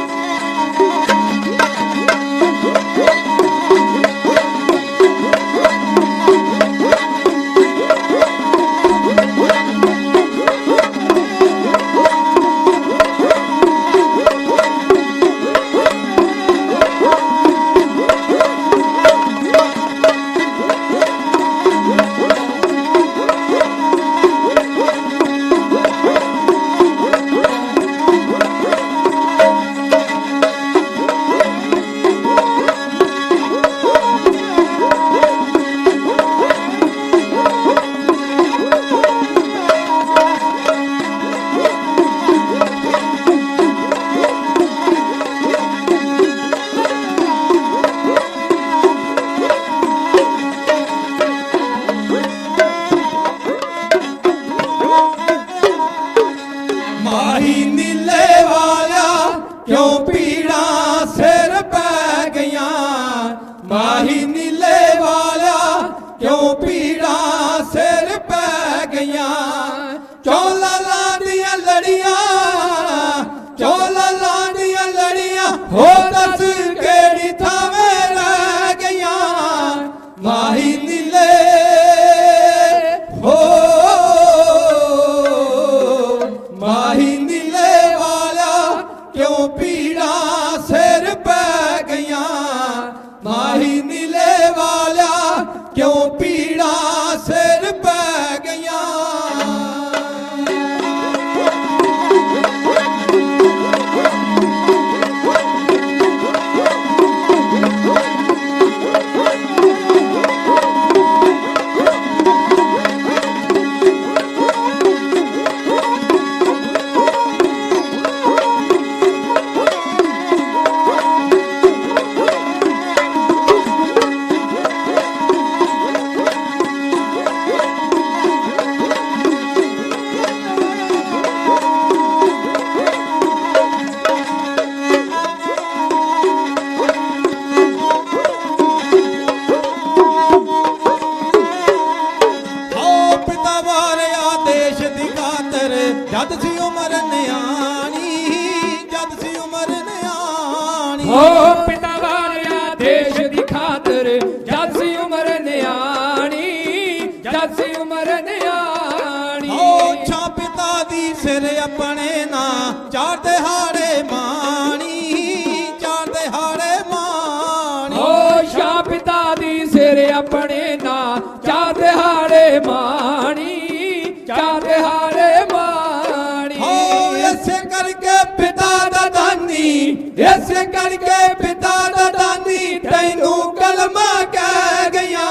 ਤੇਰੇ ਆਪਣੇ ਨਾਂ ਚਾਰ ਦਿਹਾੜੇ ਮਾਣੀ, ਚਾਰ ਦਿਹਾੜੇ ਮਾਣੀ। ਹੋ ਇਸੇ ਕਰਕੇ ਪਿਤਾ ਦਾ ਦਾਨੀ, ਇਸੇ ਕਰਕੇ ਪਿਤਾ ਦਾ ਦਾਨੀ ਤੈਨੂੰ ਕਲਮਾ ਕਹਿ ਗਿਆ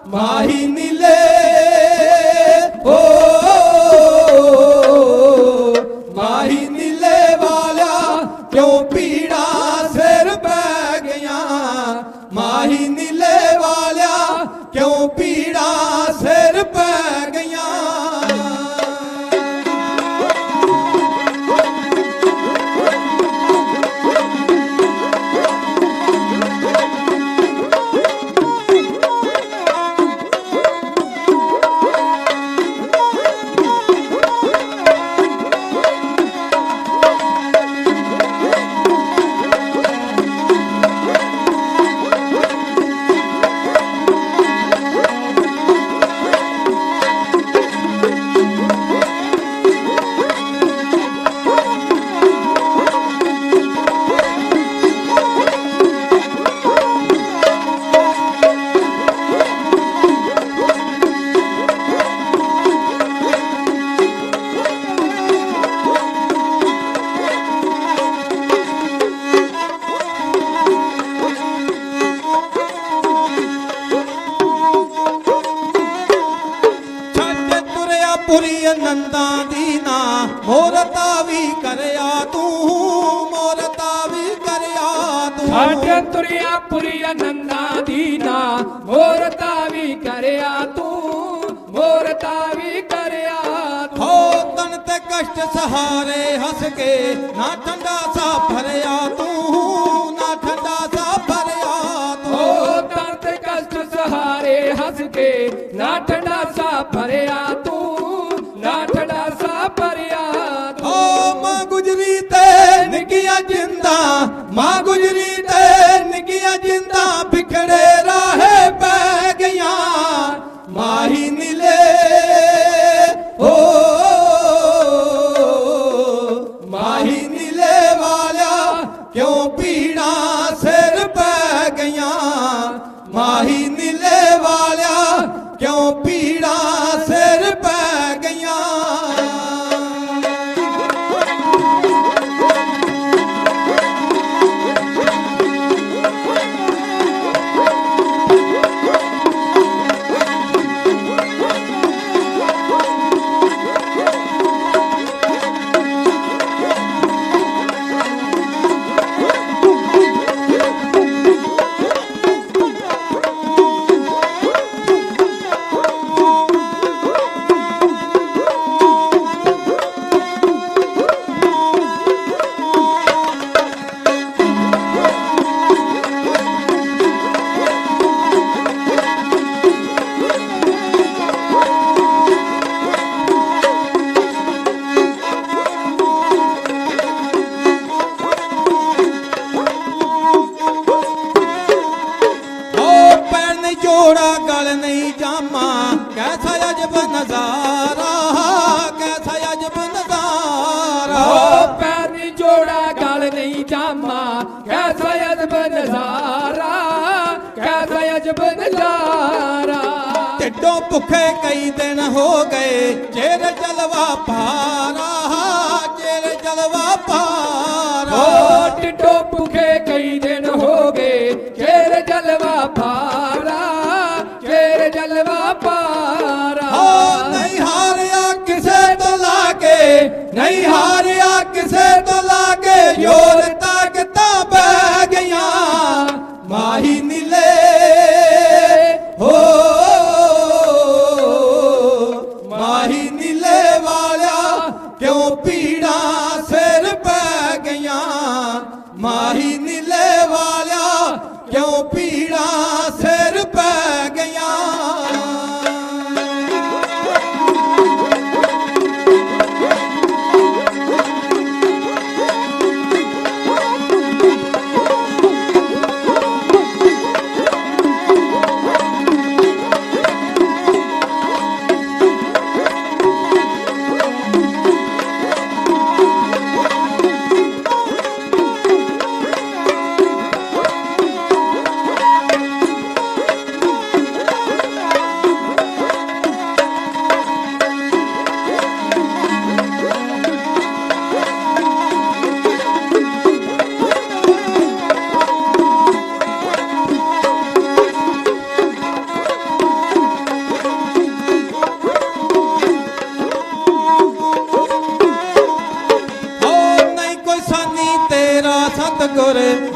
ਮਾਹੀ ਨੀਲੇ। ਓ ਮਾਹੀ ਨੀਲੇ ਵਾਲਿਆ ਕਿਉਂ ਪੀੜਾ ਸਿਰ ਪੈ ਗਿਆ, ਮਾਹੀ ਨੀਲੇ ਵਾਲਿਆ ਕਿਉਂ ਪੀੜਾ ਸਿਰ ਪੈ ਗਈਆਂ। ਪੁਰੀ ਆਨੰਦਾਂ ਦੀ ਨਾ ਮੋਰਤਾ ਵੀ ਕਰਿਆ ਤੂੰ, ਮੋਰਤਾ ਵੀ ਕਰਿਆ ਤੂੰ। ਸਾਡੇ ਤੁਰਿਆ ਪੁਰੀ ਆਨੰਦਾਂ ਦੀ ਨਾ ਮੋਰਤਾ ਵੀ ਕਰਿਆ ਤੂੰ, ਮੋਰਤਾ ਵੀ ਕਰਿਆ ਤੂੰ। ਹੋ ਤਨ ਤੇ ਕਸ਼ਟ ਸਹਾਰੇ ਹੱਸ ਕੇ ਨਾ ਠੰਡਾ ਸਾ ਭਰਿਆ ਤੂੰ, ਨਾ ਠੰਡਾ ਸਾ ਭਰਿਆ ਤੂੰ। ਹੋ ਤਨ ਤੇ ਕਸ਼ਟ ਸਹਾਰੇ ਹੱਸ ਕੇ ਨਾ ਠੰਡਾ ਸਾ ਭਰਿਆ ਤੂੰ, ਨਾ ਠੰਡਾ ਸਾ ਭਰਿਆ ਤੂੰ। ਓ ਮਾਂ ਗੁਜਰੀ ਤੇ ਨਿੱਕੀਆਂ ਜਿੰਦਾਂ, ਮਾਂ ਗੁਜਰੀ ਤੇ ਨਿੱਕੀਆਂ ਜਿੰਦਾਂ ਬਿਖੜੇ ਰਾਹੇ ਪੈ ਗਈਆਂ ਮਾਹੀ ਨੀਲੇ। ਓ ਮਾਹੀ ਨੀਲੇ ਵਾਲਿਆ ਕਿਉਂ ਪੀੜਾ ਸਿਰ ਪੈ ਗਈਆਂ, ਮਾਹੀ ਨੀਲੇ ਵਾਲਿਆ ਕਿਉਂ ਪੀੜਾ ਸਿਰ ਪੈ ਗਈਆਂ। ਜੋੜਾ ਗਲ ਨਹੀਂ ਜਾਮਾ ਕੈਸਾ ਅਜਬ ਨਜ਼ਾਰਾ, ਕੈਸਾ ਅਜਬ ਨਜ਼ਾਰਾ। ਹੋ ਪੈਰ ਨੀ ਜੋੜਾ ਗਲ ਨਹੀਂ ਜਾਮਾ ਕੈਸਾ ਅਜਬ ਨਜ਼ਾਰਾ, ਕੈਸਾ ਅਜਬ ਨਜ਼ਾਰਾ। ਢਿੱਡੋਂ ਭੁੱਖੇ ਕਈ ਦਿਨ ਹੋ ਗਏ ਚਿਹਰੇ ਜਲਵਾ ਭਾਰਾ, ਚਿਹਰੇ ਜਲਵਾ ਭਾਰਾ। ਹੋ ਢਿੱਡੋਂ ਭੁੱਖੇ ਕਈ ਦਿਨ ਹੋ ਗਏ ਚਿਹਰੇ ਜਲਵਾ ਭਾਰਾ, ਚਿਹਰੇ ਜਲਵਾ ਭਾਰਾ। ਹੋ ਨਹੀਂ ਹਾਰਿਆ ਕਿਸੇ ਤੋਂ ਲਾ ਕੇ, ਨਹੀਂ ਹਾਰਿਆ ਕਿਸੇ ਤੋਂ ਲਾ ਕੇ ਯੋਰ ਤਾਕਤਾਂ ਬਹਿ ਗਈਆਂ ਮਾਹੀ ਨੀਲੇ। ਹੋ ਮਾਹੀ ਨੀਲੇ ਵਾਲਿਆ ਕਿਉਂ ਪੀੜਾ ਸਿਰ ਪੈ ਗਈਆਂ, ਮਾਹੀ ਨੀਲੇ ਵਾਲਿਆ ਕਿਉਂ ਪੀੜਾ ਸਿਰ ਪੈ ਗਈਆਂ।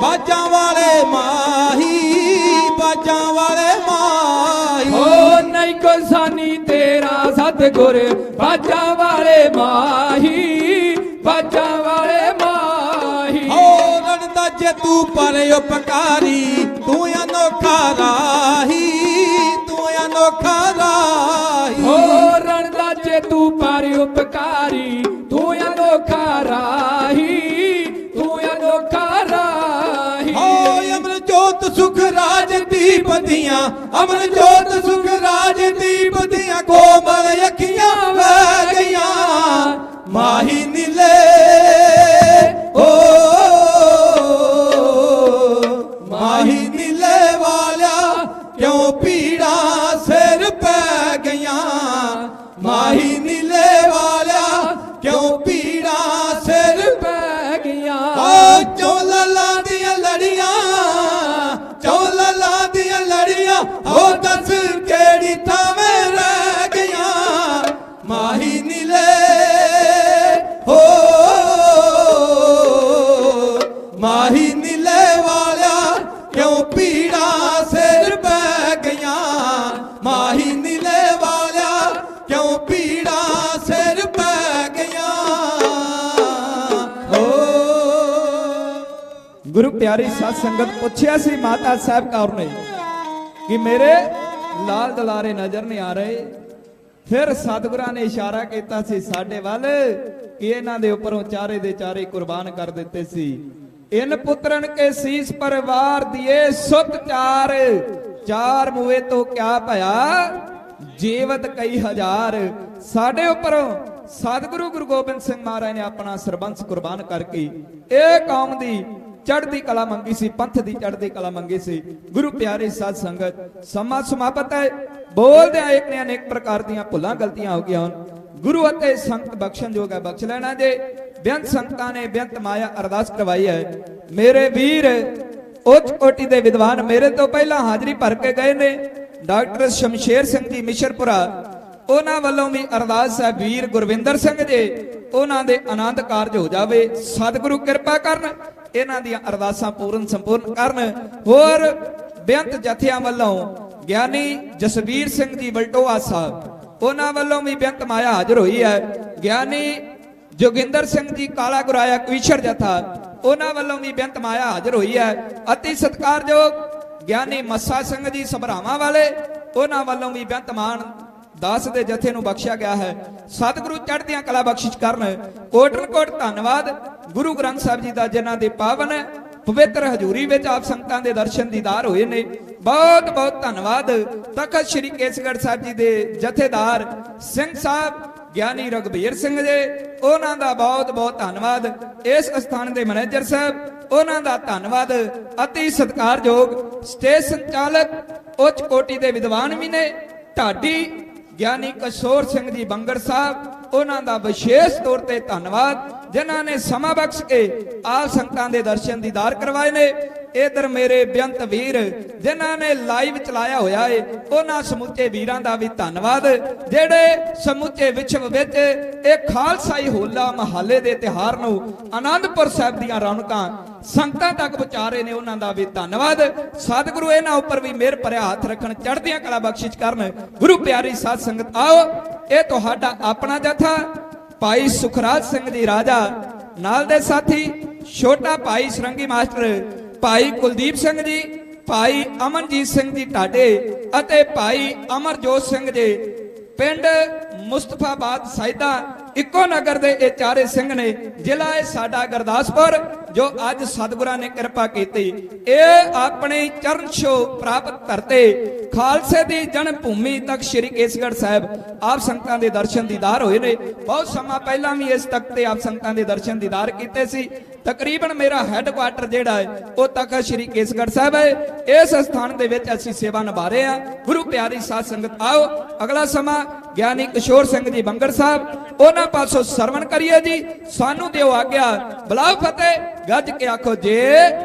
ਬਾਜਾਂ ਵਾਲੇ ਮਾਹੀ, ਬਾਜਾਂ ਵਾਲੇ ਮਾਹੀ। ਓ ਨਹੀਂ ਕੋਈ ਸਾਨੀ ਤੇਰਾ ਸਤਿਗੁਰ, ਬਾਜਾਂ ਵਾਲੇ ਮਾਹੀ, ਬਾਜਾਂ ਵਾਲੇ ਮਾਹੀ। ਓ ਰਣਦਾ ਜੇ ਤੂੰ ਪਰ ਉਪਕਾਰੀ, ਤੂੰ ਅਨੋਖਾ ਰਾਹੀ, ਤੂੰ ਅਨੋਖਾ ਰਾਹੀ। ਓ ਰਣਦਾ ਜੇ ਤੂੰ ਪਰ ਉਪਕਾਰੀ, ਤੂੰ ਅਨੋਖਾ ਰਾਹੀ, ਤੂੰ ਅਨੋਖਾ ਰਾਹੀ। ਓ ਅਮਰ ਜੋਤ ਸੁਖ ਰਾਜ ਦੀਪ ਦੀਆਂ, ਅਮਰ ਜੋਤ ਸੁਖ ਰਾਜ ਦੀਪ ਦੀਆਂ, ਕੋਮਲ ਅੱਖੀਆਂ ਵਹਿ ਗਈਆਂ ਮਾਹੀ ਨੀਲੇ। ਓ ਮਾਹੀ ਨੀਲੇ ਵਾਲਿਆ ਕਿਉਂ ਪੀੜਾਂ ਸਿਰ ਪੈ ਗਈਆਂ, ਮਾਹੀ ਨੀਲੇ ਵਾਲਿਆ ਕਿਉਂ ਪੀੜਾਂ ਸਿਰ ਪੈ ਗਈਆਂ। ਓ ਚੌਲਾਂ ਦੀਆਂ ਲੜੀਆਂ, ਚੌਲਾਂ ਦੀਆਂ ਲੜੀਆਂ, ਓ ਦੱਸ ਕਿਹੜੀ ਥਾਵੇਂ ਰਹਿ ਗਈਆਂ ਮਾਹੀ ਨੀਲੇ। ਹੋ ਮਾਹੀ ਨੀਲੇ ਵਾਲਿਆ ਕਿਉਂ ਪੀੜਾਂ ਸਿਰ ਪੈ ਗਈਆਂ, ਮਾਹੀ ਨੀਲੇ ਵਾਲਿਆ ਕਿਉਂ ਪੀੜਾਂ ਸਿਰ ਪੈ ਗਈਆਂ। ਗੁਰੂ ਪਿਆਰੀ ਸਾਧ ਸੰਗਤ ਪੁੱਛਿਆ ਸੀ ਮਾਤਾ ਸਾਹਿਬ ਕੌਰ ਨੇ ਕਿ ਮੇਰੇ ਲਾਲ ਦਲਾਰੇ ਨਜ਼ਰ ਨਹੀਂ ਆ ਰਹੇ। ਫਿਰ ਸਤਿਗੁਰਾਂ ਨੇ ਇਸ਼ਾਰਾ ਕੀਤਾ ਸੀ ਸਾਡੇ ਵੱਲ ਕਿ ਇਹਨਾਂ ਦੇ ਉੱਪਰੋਂ ਚਾਰੇ ਦੇ ਚਾਰੇ ਕੁਰਬਾਨ ਕਰ ਦਿੱਤੇ ਸੀ। ਇਨ ਪੁੱਤਰਨ ਕੇ ਸੀਸ ਪਰਿਵਾਰ ਦੀਏ ਸੁਤ ਚਾਰ, ਚਾਰ ਮੂਏ ਤੋਂ ਕਿਆ ਭਇਆ ਜੀਵਤ ਕਈ ਹਜ਼ਾਰ। ਸਾਡੇ ਉੱਪਰੋਂ ਸਤਿਗੁਰੂ ਗੁਰੂ ਗੋਬਿੰਦ ਸਿੰਘ ਮਹਾਰਾਜ ਨੇ ਆਪਣਾ ਸਰਬੰਸ ਕੁਰਬਾਨ ਕਰਕੇ ਇਹ ਕੌਮ ਦੀ ਚੜ੍ਹਦੀ ਕਲਾ ਮੰਗੀ ਸੀ, ਪੰਥ ਦੀ ਚੜ੍ਹਦੀ ਕਲਾ ਮੰਗੀ ਸੀ। ਗੁਰੂ ਪਿਆਰੀ ਸਾਧ ਸੰਗਤ ਸਮਾਂ ਸਮਾਪਤ ਹੈ। ਬੋਲਦੇ ਆ ਇੱਕ ਨੇ ਅਨੇਕ ਪ੍ਰਕਾਰ ਦੀਆਂ ਭੁੱਲਾਂ ਗਲਤੀਆਂ ਹੋ ਗਈਆਂ। ਗੁਰੂ ਅਤੇ ਸੰਗਤ ਬਖਸ਼ਣ ਜੋਗ ਹੈ, ਬਖਸ਼ ਲੈਣਾ ਜੇ। ਬੇਅੰਤ ਸੰਗਤਾਂ ਨੇ ਬੇਅੰਤ ਮਾਇਆ ਅਰਦਾਸ ਕਰਵਾਈ ਹੈ। ਮੇਰੇ ਵੀਰ ਉੱਚ ਕੋਟੀ ਦੇ ਵਿਦਵਾਨ ਮੇਰੇ ਤੋਂ ਪਹਿਲਾਂ ਹਾਜ਼ਰੀ ਭਰ ਕੇ ਗਏ ਨੇ, ਡਾਕਟਰ ਸ਼ਮਸ਼ੇਰ ਸਿੰਘ ਜੀ ਮਿਸ਼ਰਪੁਰਾ, ਉਹਨਾਂ ਵੱਲੋਂ ਵੀ ਅਰਦਾਸ ਹੈ ਵੀਰ ਗੁਰਵਿੰਦਰ ਸਿੰਘ ਜੀ, ਉਹਨਾਂ ਦੇ ਆਨੰਦ ਕਾਰਜ ਹੋ ਜਾਵੇ। ਸਤਿਗੁਰੂ ਕਿਰਪਾ ਕਰਨ, ਇਹਨਾਂ ਦੀਆਂ ਅਰਦਾਸਾਂ ਪੂਰਨ ਸੰਪੂਰਨ ਕਰਨ। ਹੋਰ ਬੇਅੰਤ ਜਥਿਆਂ ਵੱਲੋਂ ਗਿਆਨੀ ਜਸਵੀਰ ਸਿੰਘ ਜੀ ਵਲਟੋਆ ਸਾਹਿਬ, ਉਹਨਾਂ ਵੱਲੋਂ ਵੀ ਬੇਅੰਤ ਮਾਇਆ ਹਾਜ਼ਰ ਹੋਈ ਹੈ। ਗਿਆਨੀ ਜੋਗਿੰਦਰ ਸਿੰਘ ਜੀ ਕਾਲਾ ਗੁਰਾਇਆ ਕਵੀਸ਼ਰ ਜਥਾ, ਉਹਨਾਂ ਵੱਲੋਂ ਵੀ ਬੇਅੰਤ ਮਾਇਆ ਹਾਜ਼ਰ ਹੋਈ ਹੈ। ਅਤੀ ਸਤਿਕਾਰਯੋਗ ਗਿਆਨੀ ਮੱਸਾ ਸਿੰਘ ਜੀ ਸਭਰਾਵਾਂ ਵਾਲੇ, ਉਹਨਾਂ ਵੱਲੋਂ ਵੀ ਬੇਅੰਤ ਮਾਨ ਦਾਸ ਦੇ ਜਥੇ ਨੂੰ ਬਖਸ਼ਿਆ ਗਿਆ ਹੈ। ਸਤਿਗੁਰੂ ਚੜ੍ਹਦੀਆਂ ਕਲਾ ਬਖਸ਼ਿਸ਼ ਕਰਨ। ਕੋਟਨ ਕੋਟ ਧੰਨਵਾਦ ਗੁਰੂ ਗ੍ਰੰਥ ਸਾਹਿਬ ਜੀ ਦਾ, ਜਿਨ੍ਹਾਂ ਦੇ ਪਾਵਨ ਪਵਿੱਤਰ ਹਜ਼ੂਰੀ ਵਿੱਚ ਆਪ ਸੰਗਤਾਂ ਦੇ ਦਰਸ਼ਨ ਦੀਦਾਰ ਹੋਏ ਨੇ। ਬਹੁਤ ਬਹੁਤ ਧੰਨਵਾਦ ਤਖਤ ਸ੍ਰੀ ਕੇਸਗੜ੍ਹ ਸਾਹਿਬ ਜੀ ਦੇ ਜਥੇਦਾਰ ਸਿੰਘ ਸਾਹਿਬ ਗਿਆਨੀ ਰਗਬੀਰ ਸਿੰਘ ਜੀ, ਉਹਨਾਂ ਦਾ ਬਹੁਤ ਬਹੁਤ ਧੰਨਵਾਦ। ਇਸ ਅਸਥਾਨ ਦੇ ਮੈਨੇਜਰ ਸਾਹਿਬ, ਉਹਨਾਂ ਦਾ ਧੰਨਵਾਦ। ਅਤੀ ਸਤਿਕਾਰਯੋਗ ਸਟੇਜ ਸੰਚਾਲਕ ਉੱਚ ਕੋਟੀ ਦੇ ਵਿਦਵਾਨ ਵੀ ਨੇ ਢਾਡੀ ਗਿਆਨੀ ਕਿਸ਼ੋਰ ਸਿੰਘ ਜੀ ਬੰਗੜ ਸਾਹਿਬ, ਉਹਨਾਂ ਦਾ ਵਿਸ਼ੇਸ਼ ਤੌਰ ਤੇ ਧੰਨਵਾਦ, ਜਿਨ੍ਹਾਂ ਨੇ ਸਮਾਂ ਬਖਸ਼ ਕੇ ਆਪ ਸੰਗਤਾਂ ਦੇ ਦਰਸ਼ਨ ਦੀਦਾਰ ਕਰਵਾਏ ਨੇ। ਇਧਰ ਮੇਰੇ ਬੇਅੰਤ ਵੀਰ ਜਿਨ੍ਹਾਂ ਨੇ ਲਾਈਵ ਚਲਾਇਆ ਹੋਇਆ ਏ, ਉਹਨਾਂ ਸਮੁੱਚੇ ਵੀਰਾਂ ਦਾ ਵੀ ਧੰਨਵਾਦ, ਜਿਹੜੇ ਸਮੁੱਚੇ ਵਿਸ਼ਵ ਵਿੱਚ ਇਹ ਖਾਲਸਾਈ ਹੋਲਾ ਮਹੱਲੇ ਦੇ ਤਿਉਹਾਰ ਨੂੰ ਆਨੰਦਪੁਰ ਸਾਹਿਬ ਦੀਆਂ ਰੌਣਕਾਂ ਸੰਗਤਾਂ ਤੱਕ ਪਹੁੰਚਾ ਰਹੇ ਨੇ, ਉਹਨਾਂ ਦਾ ਵੀ ਧੰਨਵਾਦ। ਸਤਿਗੁਰੂ ਇਹਨਾਂ ਉੱਪਰ ਵੀ ਮਿਹਰ ਭਰਿਆ ਹੱਥ ਰੱਖਣ, ਚੜ੍ਹਦੀਆਂ ਕਲਾ ਬਖਸ਼ਿਸ਼ ਕਰਨ। ਗੁਰੂ ਪਿਆਰੀ ਸਾਧ ਸੰਗਤ ਆਓ, ਇਹ ਤੁਹਾਡਾ ਆਪਣਾ ਜਥਾ ਭਾਈ ਸੁਖਰਾਜ ਸਿੰਘ ਜੀ ਰਾਜਾ, ਨਾਲ ਦੇ ਸਾਥੀ ਛੋਟਾ ਭਾਈ ਸਰੰਗੀ ਮਾਸਟਰ ਭਾਈ ਕੁਲਦੀਪ ਸਿੰਘ ਜੀ, ਭਾਈ ਅਮਨਜੀਤ ਸਿੰਘ ਜੀ ਢਾਡੇ ਅਤੇ ਭਾਈ ਅਮਰਜੋਤ ਸਿੰਘ ਜੀ, ਪਿੰਡ ਮੁਸਤਫਾਬਾਦ ਸਾਇਦਾ, ਇੱਕੋ ਨਗਰ ਦੇ ਇਹ ਚਾਰੇ ਸਿੰਘ ਨੇ। ਜ਼ਿਲ੍ਹਾ ਹੈ ਸਾਡਾ ਗੁਰਦਾਸਪੁਰ, ਜੋ ਅੱਜ ਸਤਿਗੁਰਾਂ ਨੇ ਕਿਰਪਾ ਕੀਤੀ। ਇਹ ਆਪਣੇ ਚਰਨ ਛੋਹ ਪ੍ਰਾਪਤ ਧਰਤੇ ਖਾਲਸੇ ਦੀ ਜਨਮ ਭੂਮੀ ਤੱਕ ਸ੍ਰੀ ਕੇਸਗੜ੍ਹ ਸਾਹਿਬ ਆਪ ਸੰਗਤਾਂ ਦੇ ਦਰਸ਼ਨ ਦੀਦਾਰ ਹੋਏ ਨੇ। ਬਹੁਤ ਸਮਾਂ ਪਹਿਲਾਂ ਵੀ ਇਸ ਤਖਤ ਤੇ ਆਪ ਸੰਗਤਾਂ ਦੇ ਦਰਸ਼ਨ ਦੀਦਾਰ ਕੀਤੇ ਸੀ। ਤਕਰੀਬਨ ਮੇਰਾ ਹੈੱਡਕੁਆਟਰ ਜਿਹੜਾ ਹੈ ਉਹ ਤਖਤ ਸ੍ਰੀ ਕੇਸਗੜ੍ਹ ਸਾਹਿਬ ਹੈ। ਇਸ ਸਥਾਨ ਦੇ ਵਿੱਚ ਅਸੀਂ ਸੇਵਾ ਨਿਭਾ ਰਹੇ ਹਾਂ। ਗੁਰੂ ਪਿਆਰੀ ਸਾਧ ਸੰਗਤ ਆਓ, ਅਗਲਾ ਸਮਾਂ ਗਿਆਨੀ ਕਿਸ਼ੋਰ ਸਿੰਘ ਜੀ ਬੰਗੜ ਸਾਹਿਬ, ਉਹਨਾਂ ਪਾਸੋਂ ਸਰਵਣ ਕਰੀਏ ਜੀ। ਸਾਨੂੰ ਦਿਓ ਆਗਿਆ, ਬੁਲਾਓ ਫਤਿਹ, ਗੱਜ ਕੇ ਆਖੋ ਜੇ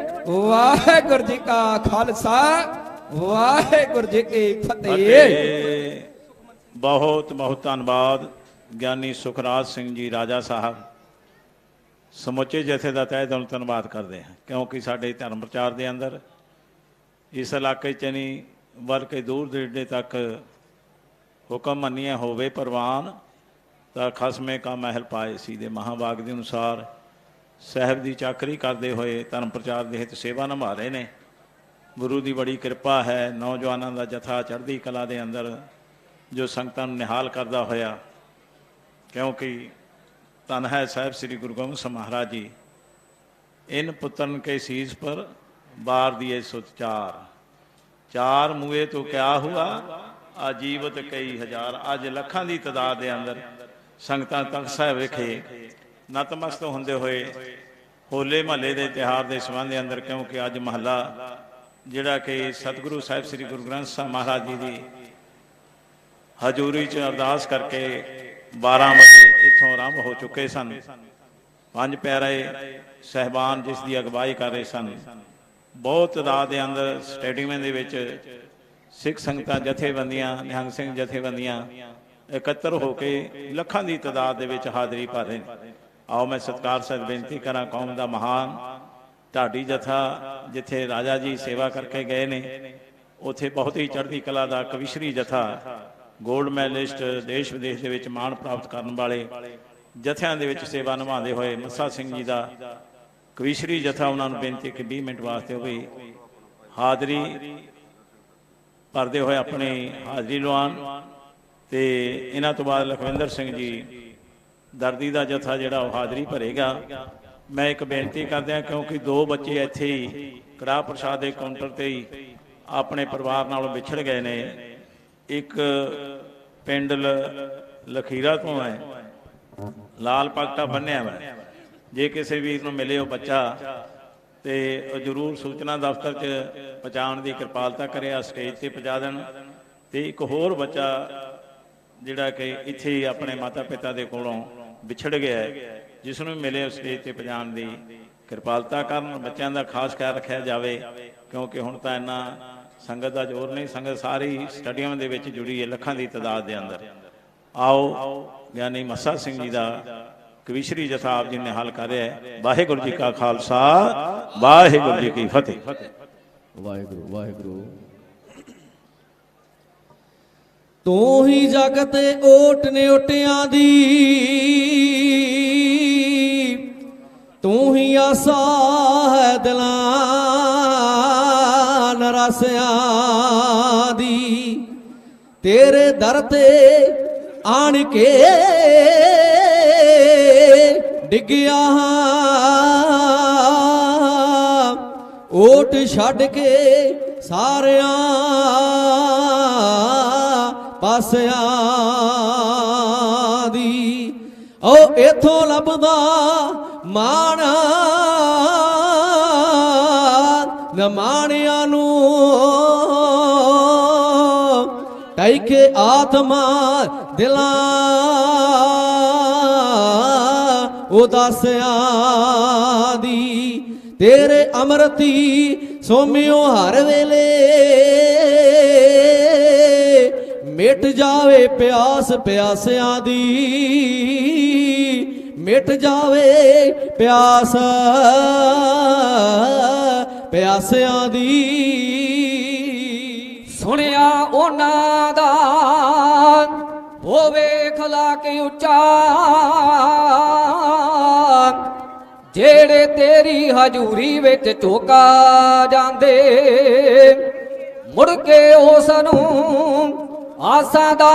ਵਾਹਿਗੁਰੂ ਜੀ ਕਾ ਖਾਲਸਾ, ਵਾਹਿਗੁਰੂ ਜੀ ਕੀ ਫਤਿਹ। ਬਹੁਤ ਬਹੁਤ ਧੰਨਵਾਦ ਗਿਆਨੀ ਸੁਖਰਾਜ ਸਿੰਘ ਜੀ ਰਾਜਾ ਸਾਹਿਬ, ਸਮੁੱਚੇ ਜਥੇ ਦਾ ਤਹਿ ਦਿਲੋਂ ਧੰਨਵਾਦ ਕਰਦੇ ਹਾਂ, ਕਿਉਂਕਿ ਸਾਡੇ ਧਰਮ ਪ੍ਰਚਾਰ ਦੇ ਅੰਦਰ ਇਸ ਇਲਾਕੇ 'ਚ ਨਹੀਂ ਬਲਕਿ ਦੂਰ ਨੇੜੇ ਤੱਕ ਹੁਕਮ ਮੰਨਿਆ ਹੋਵੇ ਪ੍ਰਵਾਨ ਤਾਂ ਖਸਮੇ ਕਾ ਮਹਿਲ ਪਾਏ ਸੀ ਦੇ ਮਹਾਂਵਾਕ ਦੇ ਅਨੁਸਾਰ ਸਾਹਿਬ ਦੀ ਚਾਕਰੀ ਕਰਦੇ ਹੋਏ ਧਰਮ ਪ੍ਰਚਾਰ ਦੇ ਹਿੱਤ ਸੇਵਾ ਨਿਭਾ ਰਹੇ ਨੇ। ਗੁਰੂ ਦੀ ਬੜੀ ਕਿਰਪਾ ਹੈ, ਨੌਜਵਾਨਾਂ ਦਾ ਜਥਾ ਚੜ੍ਹਦੀ ਕਲਾ ਦੇ ਅੰਦਰ ਜੋ ਸੰਗਤਾਂ ਨੂੰ ਨਿਹਾਲ ਕਰਦਾ ਹੋਇਆ, ਕਿਉਂਕਿ ਧੰਨ ਹੈ ਸਾਹਿਬ ਸ੍ਰੀ ਗੁਰੂ ਗੋਬਿੰਦ ਸਿੰਘ ਮਹਾਰਾਜ ਜੀ, ਇਨ ਪੁੱਤਰਨ ਕੇ ਸੀਸ ਪਰ ਬਾਰ ਦਿਏ ਸੁਤ ਚਾਰ ਮੂਏ ਤੋਂ ਕਿਆ ਹੁਆ ਆਜੀਵਤ ਕਈ ਹਜ਼ਾਰ। ਅੱਜ ਲੱਖਾਂ ਦੀ ਤਾਦਾਦ ਦੇ ਅੰਦਰ ਸੰਗਤਾਂ ਤਖਤ ਸਾਹਿਬ ਵਿਖੇ ਨਤਮਸਤ ਹੁੰਦੇ ਹੋਏ ਹੋਲੇ ਮਹੱਲੇ ਦੇ ਤਿਉਹਾਰ ਦੇ ਸੰਬੰਧ ਦੇ ਅੰਦਰ, ਕਿਉਂਕਿ ਅੱਜ ਮਹੱਲਾ ਜਿਹੜਾ ਕਿ ਸਤਿਗੁਰੂ ਸਾਹਿਬ ਸ੍ਰੀ ਗੁਰੂ ਗ੍ਰੰਥ ਸਾਹਿਬ ਮਹਾਰਾਜ ਜੀ ਦੀ ਹਜ਼ੂਰੀ 'ਚ ਅਰਦਾਸ ਕਰਕੇ 12 ਵਜੇ ਇੱਥੋਂ ਆਰੰਭ ਹੋ ਚੁੱਕੇ ਸਨ। 5 ਪਿਆਰੇ ਸਹਿਬਾਨ ਜਿਸ ਦੀ ਅਗਵਾਈ ਕਰ ਰਹੇ ਸਨ। ਬਹੁਤ ਰਾਤ ਦੇ ਅੰਦਰ ਸਟੇਡੀਅਮ ਦੇ ਵਿੱਚ ਸਿੱਖ ਸੰਗਤਾਂ ਜਥੇਬੰਦੀਆਂ, ਨਿਹੰਗ ਸਿੰਘ ਜਥੇਬੰਦੀਆਂ ਇਕੱਤਰ ਹੋ ਕੇ ਲੱਖਾਂ ਦੀ ਤਾਦਾਦ ਦੇ ਵਿੱਚ ਹਾਜ਼ਰੀ ਭਰ ਰਹੇ ਨੇ। ਆਓ ਮੈਂ ਸਤਿਕਾਰ ਸਹਿਤ ਬੇਨਤੀ ਕਰਾਂ, ਕੌਮ ਦਾ ਮਹਾਨ ਢਾਡੀ ਜਥਾ ਜਿੱਥੇ ਰਾਜਾ ਜੀ ਸੇਵਾ ਕਰਕੇ ਗਏ ਨੇ, ਉੱਥੇ ਬਹੁਤ ਹੀ ਚੜ੍ਹਦੀ ਕਲਾ ਦਾ ਕਵਿਸ਼ਰੀ ਜਥਾ, ਗੋਲਡ ਮੈਡਲਿਸਟ, ਦੇਸ਼ ਵਿਦੇਸ਼ ਦੇ ਵਿੱਚ ਮਾਣ ਪ੍ਰਾਪਤ ਕਰਨ ਵਾਲੇ ਜਥਿਆਂ ਦੇ ਵਿੱਚ ਸੇਵਾ ਨਿਭਾਉਂਦੇ ਹੋਏ ਮੱਸਾ ਸਿੰਘ ਜੀ ਦਾ ਕਵਿਸ਼ਰੀ ਜਥਾ, ਉਹਨਾਂ ਨੂੰ ਬੇਨਤੀ ਕਿ 20 ਮਿੰਟ ਵਾਸਤੇ ਉਹ ਵੀ ਹਾਜ਼ਰੀ ਭਰਦੇ ਹੋਏ ਆਪਣੀ ਹਾਜ਼ਰੀ ਲਵਾਉਣ। ਤੇ ਇਹਨਾਂ ਤੋਂ ਬਾਅਦ ਲਖਵਿੰਦਰ ਸਿੰਘ ਜੀ ਦਰਦੀ ਦਾ ਜਥਾ ਜਿਹੜਾ ਉਹ ਹਾਜ਼ਰੀ ਭਰੇਗਾ। ਮੈਂ ਇੱਕ ਬੇਨਤੀ ਕਰਦਿਆਂ, ਕਿਉਂਕਿ 2 ਬੱਚੇ ਇੱਥੇ ਹੀ ਕੜਾਹ ਪ੍ਰਸ਼ਾਦ ਦੇ ਕਾਊਂਟਰ ਤੇ ਹੀ ਆਪਣੇ ਪਰਿਵਾਰ ਨਾਲੋਂ ਵਿਛੜ ਗਏ ਨੇ। ਇੱਕ ਪਿੰਡ ਲਖੀਰਾ ਤੋਂ ਹੈ, ਲਾਲ ਪਗਟਾ ਬੰਨਿਆ ਵਾ, ਜੇ ਕਿਸੇ ਵੀਰ ਨੂੰ ਮਿਲੇ ਉਹ ਬੱਚਾ ਤੇ ਉਹ ਜ਼ਰੂਰ ਸੂਚਨਾ ਦਫ਼ਤਰ 'ਚ ਪਹੁੰਚਾਉਣ ਦੀ ਕਿਰਪਾਲਤਾ ਕਰਿਆ, ਸਟੇਜ ਤੇ ਪਹੁੰਚਾ ਦੇਣ। ਤੇ ਇੱਕ ਹੋਰ ਬੱਚਾ ਜਿਹੜਾ ਕਿ ਇੱਥੇ ਹੀ ਆਪਣੇ ਮਾਤਾ ਪਿਤਾ ਦੇ ਕੋਲੋਂ ਵਿਛੜ ਗਿਆ ਹੈ, ਜਿਸ ਨੂੰ ਮਿਲੇ ਉਸ ਸਟੇਜ ਤੇ ਪਹੁੰਚਾਉਣ ਦੀ ਕਿਰਪਾਲਤਾ ਕਰਨ। ਬੱਚਿਆਂ ਦਾ ਖਾਸ ਖਿਆਲ ਰੱਖਿਆ ਜਾਵੇ, ਕਿਉਂਕਿ ਹੁਣ ਤਾਂ ਇੰਨਾ ਸੰਗਤ ਦਾ ਜ਼ੋਰ ਨਹੀਂ, ਸੰਗਤ ਸਾਰੀ ਸਟੇਡੀਅਮ ਦੇ ਵਿੱਚ ਜੁੜੀ ਹੈ ਲੱਖਾਂ ਦੀ ਤਾਦਾਦ ਦੇ ਅੰਦਰ। ਆਓ ਗਿਆਨੀ ਮੱਸਾ ਸਿੰਘ ਜੀ ਦਾ ਕਵਿਸ਼ਰੀ ਜਥਾ ਆਪ ਜੀ ਨੇ ਹਾਲ ਕਰ ਰਿਹਾ ਹੈ। ਵਾਹਿਗੁਰੂ ਜੀ ਕਾ ਖਾਲਸਾ, ਵਾਹਿਗੁਰੂ ਜੀ ਕੀ ਫਤਿਹ। ਵਾਹਿਗੁਰੂ ਵਾਹਿਗੁਰੂ। ਤੂੰ ਹੀ ਜਗਤ ਓਟ ਨੇ ਓਟਿਆਂ ਦੀ, ਤੂੰ ਹੀ ਆਸਾ ਹੈ ਦਿਲਾਂ ਨਰਾਸਿਆਂ ਦੀ। ਤੇਰੇ ਦਰ ਤੇ ਆਣ ਕੇ ਡਿੱਗਿਆ ਓਟ ਛੱਡ ਕੇ ਸਾਰਿਆਂ ਪਾਸਿਆਂ ਦੀ। ਓ ਇਥੋਂ ਲੱਭਦਾ ਮਾਣ ਨਮਾਣਿਆਂ ਨੂੰ, ਟਾਈਕੇ ਆਤਮਾ ਦਿਲਾਂ ਉਦਾਸਿਆਂ ਦੀ। ਤੇਰੇ ਅੰਮ੍ਰਿਤੀ ਸੋਮਿਓ ਹਰ ਵੇਲੇ ਮਿਟ ਜਾਵੇ ਪਿਆਸ ਪਿਆਸਿਆਂ ਦੀ, ਮਿਟ ਜਾਵੇ ਪਿਆਸ ਪਿਆਸਿਆਂ ਦੀ। ਸੁਣਿਆ ਉਹਨਾਂ ਦਾ ਹੋਵੇ ਖਲਾ ਕੇ ਉੱਚਾ, ਜਿਹੜੇ ਤੇਰੀ ਹਜ਼ੂਰੀ ਵਿੱਚ ਝੋਕਾ ਜਾਂਦੇ, ਮੁੜ ਕੇ ਉਸ ਨੂੰ ਆਸਾਂ ਦਾ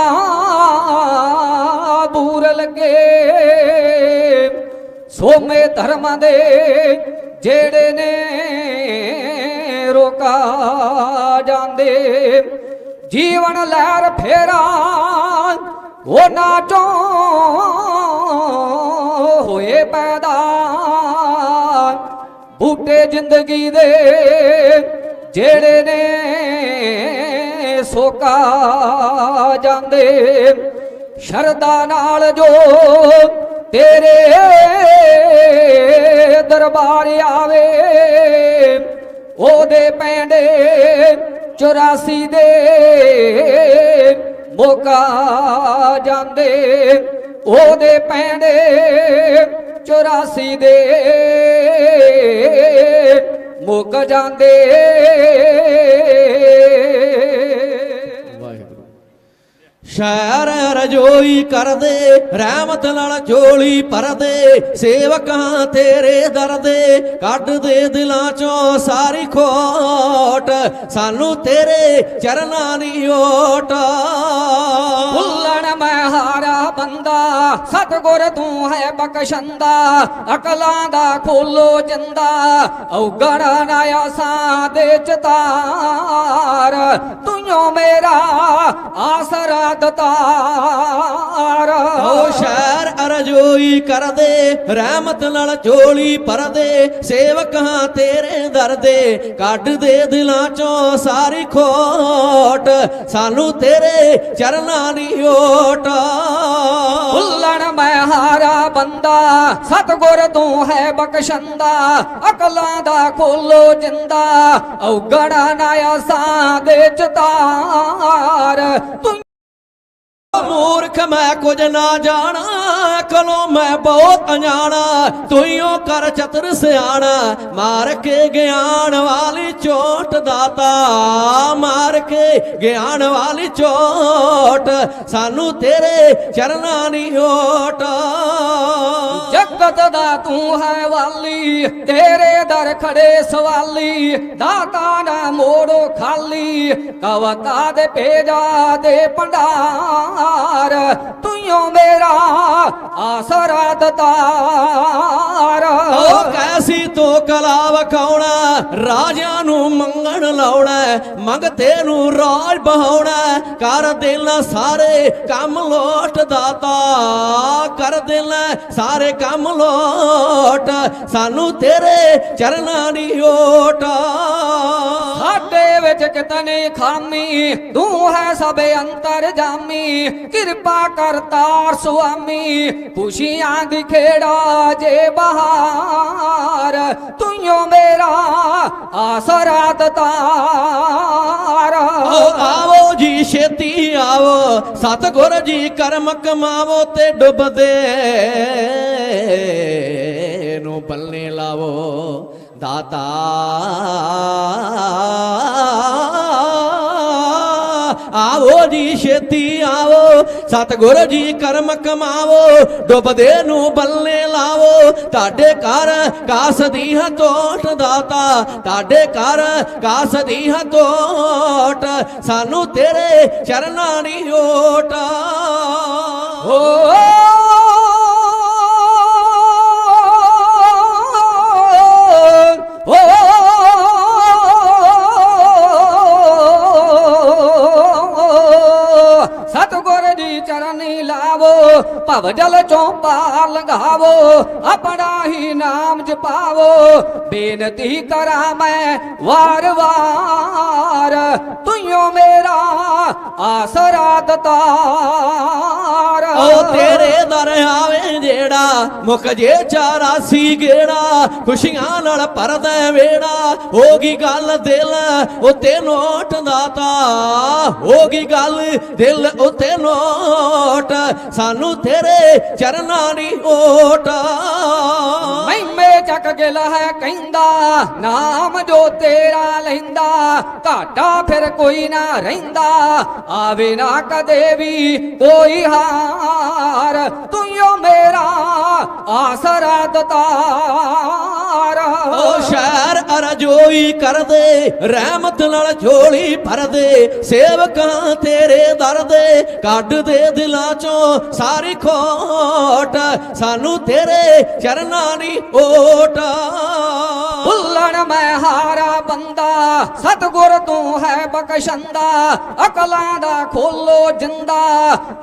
ਬੂਰ ਲੱਗੇ। ਸੋਮੇ ਧਰਮ ਦੇ ਜਿਹੜੇ ਨੇ ਰੋਕਾ ਜਾਂਦੇ, ਜੀਵਨ ਲਹਿਰ ਫੇਰਾ ਉਹਨਾਂ ਚੋਂ ਹੋਏ ਪੈਦਾ। ਬੂਟੇ ਜ਼ਿੰਦਗੀ ਦੇ ਜਿਹੜੇ ਨੇ ਸੋਕਾ ਜਾਂਦੇ, ਸ਼ਰਧਾ ਨਾਲ ਜੋ ਤੇਰੇ ਦਰਬਾਰ ਆਵੇ, ਉਹਦੇ ਪੈਂਡੇ 84 ਦੇ ਮੋਕਾ ਜਾਂਦੇ, ਉਹਦੇ ਪੈਂਡੇ 84 ਦੇ ਮੁੱਕ ਜਾਂਦੇ। ਸ਼ਹਿਰ ਰਜੋਈ ਕਰਦੇ ਰਹਿਮਤ ਨਾਲ ਝੋਲੀ ਭਰਦੇ ਸੇਵਕਾਂ ਤੇਰੇ ਦਰ ਦੇ ਕੱਢ ਦੇ ਦਿਲਾਂ ਚੋਂ ਸਾਰੀ ਖੋਟ ਸਾਨੂੰ ਤੇਰੇ ਚਰਨਾਂ ਦੀ ਓਟ। ਭੁੱਲਣ ਮੈਂ ਹਾਰਾ ਬੰਦਾ ਸਤਿਗੁਰ ਤੂੰ ਹੈ ਬਖਸ਼ੰਦਾ ਅਕਲਾਂ ਦਾ ਖੋਲੋ ਜਿੰਦਾ ਔਗਣ ਨਾ ਆਸਾਂ ਦੇ ਚਤਾਰ ਤੂੰ ਮੇਰਾ ਆਸਰਾ ਦਤਾਰ। ਓ ਸ਼ਹਿਰ ਅਰਜੋਈ ਕਰਦੇ ਰਹਿਮਤ ਨਾਲ ਝੋਲੀ ਭਰਦੇ ਸੇਵਕਾਂ ਤੇਰੇ ਦਰ ਦੇ ਕੱਢ ਦੇ ਦਿਲਾਂ ਚੋਂ ਸਾਰੀ ਖੋਟ ਸਾਨੂੰ ਤੇਰੇ ਚਰਨਾਂ ਦੀ ਓਟ। ਭੁੱਲਣ ਮੈਂ ਹਾਰਾ ਬੰਦਾ ਸਤਿਗੁਰ ਤੂੰ ਹੈ ਬਖਸ਼ੰਦਾ ਅਕਲਾਂ ਦਾ ਖੋਲੋ ਜਿੰਦਾ ਔਗਣ ਨਾ ਆਸਾਂ ਦੇ ਚਤਾਰ ਤੂੰ। ਮੂਰਖ ਮੈਂ ਕੁਝ ਨਾ ਜਾਣਾ ਅਕਲੋਂ ਮੈਂ ਬਹੁਤ ਅਣਜਾਣਾ ਤੂੰ ਕਰ ਚਤਰ ਸਿਆਣਾ ਮਾਰ ਕੇ ਗਿਆਨ ਵਾਲੀ ਚੋਟ ਦਾਤਾ ਮਾਰ ਕੇ ਗਿਆਨ ਵਾਲੀ ਚੋਟ ਸਾਨੂੰ ਤੇਰੇ ਚਰਨਾਂ ਦੀ ਓਟ। ਜਗਤ ਦਾ ਤੂੰ ਹੈ ਵਾਲੀ ਤੇਰੇ ਦਰ ਖੜੇ ਸਵਾਲੀ ਦਾਤਾ ਨਾ ਮੋੜੋ ਖਾਲੀ ਕਵਤਾ ਦੇ ਭੇਜਾ ਦੇ ਭੰਡਾਰ ਤੂੰ ਮੇਰਾ ਆਸਰਾ ਦਤਾਰ। ਓ ਕੈਸੀ ਤੋ ਕਲਾ ਵਖਾਉਣਾ ਰਾਜਿਆਂ ਨੂੰ ਮੰਗਣ ਲਾਉਣਾ ਮੰਗਤੇ ਨੂੰ ਰਾਜ ਬਹਾਉਣਾ ਕਰ ਦਿਲ ਸਾਰੇ ਕੰਮ ਲੋਟ ਦਾਤਾ ਕਰ ਦਿਲ ਸਾਰੇ ਕੰਮ ਲੋਟ ਸਾਨੂੰ ਤੇਰੇ ਚਰਨਾਂ ਦੀ ਓਟ। ਸਾਡੇ ਵਿੱਚ ਕਿਤਨੀ ਖਾਮੀ ਤੂੰ ਹੈ ਸਭ ਅੰਤਰ ਜਾਮੀ ਕਿਰਪਾ ਕਰਤਾਰ ਸੁਆਮੀ ਖੁਸ਼ੀਆਂ ਦੀ ਖੇੜਾ ਜੇ ਬਹਾਰ ਤੂੰ ਮੇਰਾ ਆਸਰਾ ਦਤਾਰ। ਆਵੋ ਜੀ ਛੇਤੀ ਆਵੋ ਸਤਿਗੁਰ ਜੀ ਕਰਮ ਕਮਾਵੋ ਤੇ ਡੁੱਬਦੇ ਨੂੰ ਪੱਲੇ ਲਾਵੋ ਦਾਤਾ ਆਵੋ ਜੀ ਛੇਤੀ ਆਵੋ ਸਤਿਗੁਰ ਜੀ ਕਰਮ ਕਮਾਵੋ ਡੁੱਬਦੇ ਨੂੰ ਬੱਲੇ ਲਾਵੋ ਤੁਹਾਡੇ ਘਰ ਕਾਸ ਦੀ ਹਤੋਟ ਦਾਤਾ ਤੁਹਾਡੇ ਘਰ ਕਾਸ ਦੀ ਹਤੋਟ ਸਾਨੂੰ ਤੇਰੇ ਚਰਨਾਂ ਦੀ ਓਟ। ਸਤਿਗੁਰ ਦੀ ਚਰਨੀ ਲਾਵੋ ਭਵ ਜਲ ਚੋਂ ਪਾਰ ਲੰਘਾਵੋ ਆਪਣਾ ਹੀ ਨਾਮ ਜਪਾਵੋ ਬੇਨਤੀ ਕਰਾਂ ਮੈਂ ਵਾਰ ਵਾਰ ਤੂੰ ਮੇਰਾ ਆਸਰਾ ਦਤਾਰ। ਓ ਤੇਰੇ ਦਰ ਆਵੇ ਜਿਹੜਾ ਮੁਖ ਜੇ 84 ਗੇੜਾ ਖੁਸ਼ੀਆਂ ਨਾਲ ਭਰਦਾ ਵੇੜਾ ਹੋ ਗਈ ਗੱਲ ਦਿਲ ਉਤੇ ਨੋਟ ਦਾਤਾ ਹੋ ਗਈ ਗੱਲ ਦਿਲ ਉਤੇ ਨੋਟ ਸਾਨੂੰ ਤੇਰੇ ਚਰਨਾਂ ਦੀ ਓਟ। ਮਹਿਮੇ ਚੱਕ ਗਿਲ ਹੈ ਕਹਿੰਦਾ ਨਾਮ ਜੋ ਤੇਰਾ ਲੈਂਦਾ ਘਾਟਾ ਫਿਰ ਕੋਈ ਨਾ ਰਹਿੰਦਾ ਆਵੇ ਨਾ ਕਦੇ ਵੀ ਕੋਈ ਹਾਰ ਤੂੰ ਮੇਰਾ ਆਸਰਾ ਦਤਾਰ। ਓ ਸ਼ਹਿਰ ਅਰਜੋਈ ਕਰਦੇ ਰਹਿਮਤ ਨਾਲ ਝੋਲੀ ਭਰਦੇ ਸੇਵਕਾਂ ਤੇਰੇ ਦਰ ਦੇ ਕੱਢ ਦੇ ਦਿਲਾਂ ਚੋਂ ਸਾਰੀ ਖੋਟ ਸਾਨੂੰ ਤੇਰੇ ਚਰਨਾਂ ਦੀ ਓਟ। ਭੁੱਲਣ ਮੈਂ ਹਾਰਾ ਬੰਦਾ ਸਤਿਗੁਰ ਤੂੰ ਹੈ ਬਖਸ਼ੰਦਾ ਅਕਲਾਂ ਦਾ ਖੋਲੋ ਜਿੰਦਾ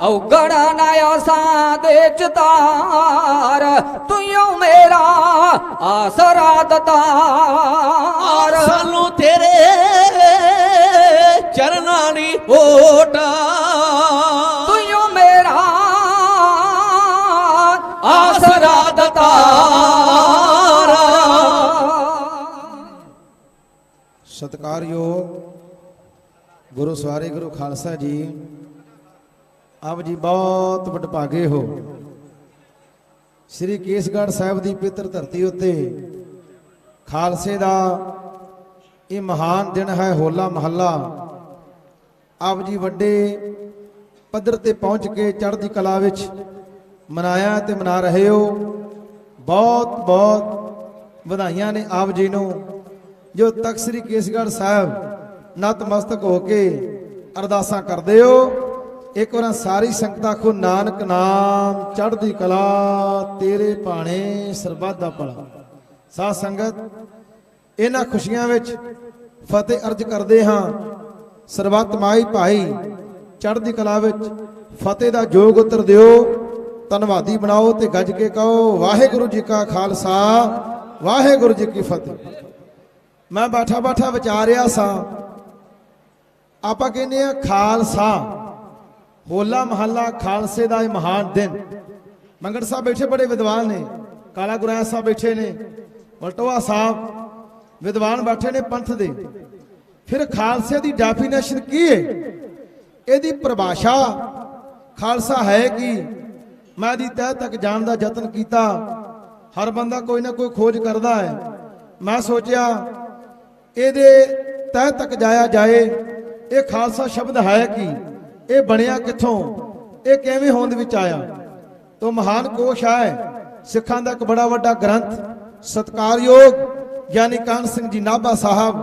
ਔਗਣ ਨਾ ਆਸਾਂ ਦੇ ਚਤਾਰ ਤੂੰ ਮੇਰਾ ਆਸਰਾ ਦਤਾਰ ਸਾਨੂੰ ਤੇਰੇ ਚਰਨਾਂ ਦੀ ਓਟ। ਤੂੰ ਮੇਰਾ ਆਸਰਾ ਦਤਾਰ। ਸਤਿਕਾਰਯੋਗ ਗੁਰੂ ਸਵਾਰੇ ਗੁਰੂ ਖਾਲਸਾ ਜੀ, ਆਪ ਜੀ ਬਹੁਤ ਵਡਭਾਗੇ ਹੋ ਸ੍ਰੀ ਕੇਸਗੜ੍ਹ ਸਾਹਿਬ ਦੀ ਪਵਿੱਤਰ ਧਰਤੀ ਉੱਤੇ ਖਾਲਸੇ ਦਾ ਇਹ ਮਹਾਨ ਦਿਨ ਹੈ, ਹੋਲਾ ਮਹੱਲਾ। ਆਪ ਜੀ ਵੱਡੇ ਪੱਧਰ ਤੇ ਪਹੁੰਚ ਕੇ ਚੜ੍ਹਦੀ ਕਲਾ ਵਿੱਚ ਮਨਾਇਆ ਤੇ ਮਨਾ ਰਹੇ ਹੋ। ਬਹੁਤ ਬਹੁਤ ਵਧਾਈਆਂ ਨੇ ਆਪ ਜੀ ਨੂੰ, ਜੋ ਤਖਤ ਸ੍ਰੀ ਕੇਸਗੜ੍ਹ ਸਾਹਿਬ ਨਤਮਸਤਕ ਹੋ ਕੇ ਅਰਦਾਸਾਂ ਕਰਦੇ ਹੋ। ਇੱਕ ਵਾਰ ਸਾਰੀ ਸੰਗਤਾਂ ਕੋ ਨਾਨਕ ਨਾਮ ਚੜ੍ਹਦੀ ਕਲਾ ਤੇਰੇ ਭਾਣੇ ਸਰਬੱਤ ਦਾ ਭਲਾ। ਸਾਧ ਸੰਗਤ, ਇਹਨਾਂ ਖੁਸ਼ੀਆਂ ਵਿੱਚ ਫਤਿਹ ਅਰਜ ਕਰਦੇ ਹਾਂ। ਸਰਬੱਤ ਮਾਈ ਭਾਈ ਚੜ੍ਹਦੀ ਕਲਾ ਵਿੱਚ ਫਤਿਹ ਦਾ ਜੋਗ ਉਤਰ ਦਿਓ। ਧੰਨਵਾਦੀ ਬਣਾਓ ਤੇ ਗੱਜ ਕੇ ਕਹੋ ਵਾਹਿਗੁਰੂ ਜੀ ਕਾ ਖਾਲਸਾ ਵਾਹਿਗੁਰੂ ਜੀ ਕੀ ਫਤਿਹ। ਮੈਂ ਬਾਠਾ ਵਿਚਾਰਿਆ ਸਾਂ, ਆਪਾਂ ਕਹਿੰਦੇ ਆ ਖਾਲਸਾ, ਹੋਲਾ ਮਹੱਲਾ, ਖਾਲਸੇ ਦਾ ਇਹ ਮਹਾਨ ਦਿਨ। ਮੰਗੜ ਸਾਹਿਬ ਬੈਠੇ ਬੜੇ ਵਿਦਵਾਨ ਨੇ, ਕਾਲਾ ਗੁਰਾਇਆ ਸਾਹਿਬ ਬੈਠੇ ਨੇ, ਵਲਟੋਆ ਸਾਹਿਬ ਵਿਦਵਾਨ ਬੈਠੇ ਨੇ ਪੰਥ ਦੇ। ਫਿਰ ਖਾਲਸੇ ਦੀ ਡੈਫੀਨੇਸ਼ਨ ਕੀ ਹੈ, ਇਹਦੀ ਪਰਿਭਾਸ਼ਾ ਖਾਲਸਾ ਹੈ ਕੀ? ਮੈਂ ਦੀ ਤਹਿ ਤੱਕ ਜਾਣ ਦਾ ਯਤਨ ਕੀਤਾ। ਹਰ ਬੰਦਾ ਕੋਈ ਨਾ ਕੋਈ ਖੋਜ ਕਰਦਾ ਹੈ। ਮੈਂ ਸੋਚਿਆ ਇਹਦੇ ਤਹਿ ਤੱਕ ਜਾਇਆ ਜਾਏ। ਇਹ ਖਾਲਸਾ ਸ਼ਬਦ ਹੈ ਕੀ, ਇਹ ਬਣਿਆ ਕਿੱਥੋਂ, ਇਹ ਕਿਵੇਂ ਹੋਂਦ ਵਿੱਚ ਆਇਆ? ਤੋਂ ਮਹਾਨ ਕੋਸ਼ ਹੈ ਸਿੱਖਾਂ ਦਾ ਇੱਕ ਬੜਾ ਵੱਡਾ ਗ੍ਰੰਥ, ਸਤਿਕਾਰਯੋਗ ਗਿਆਨੀ ਕਾਹਨ ਸਿੰਘ ਜੀ ਨਾਭਾ ਸਾਹਿਬ,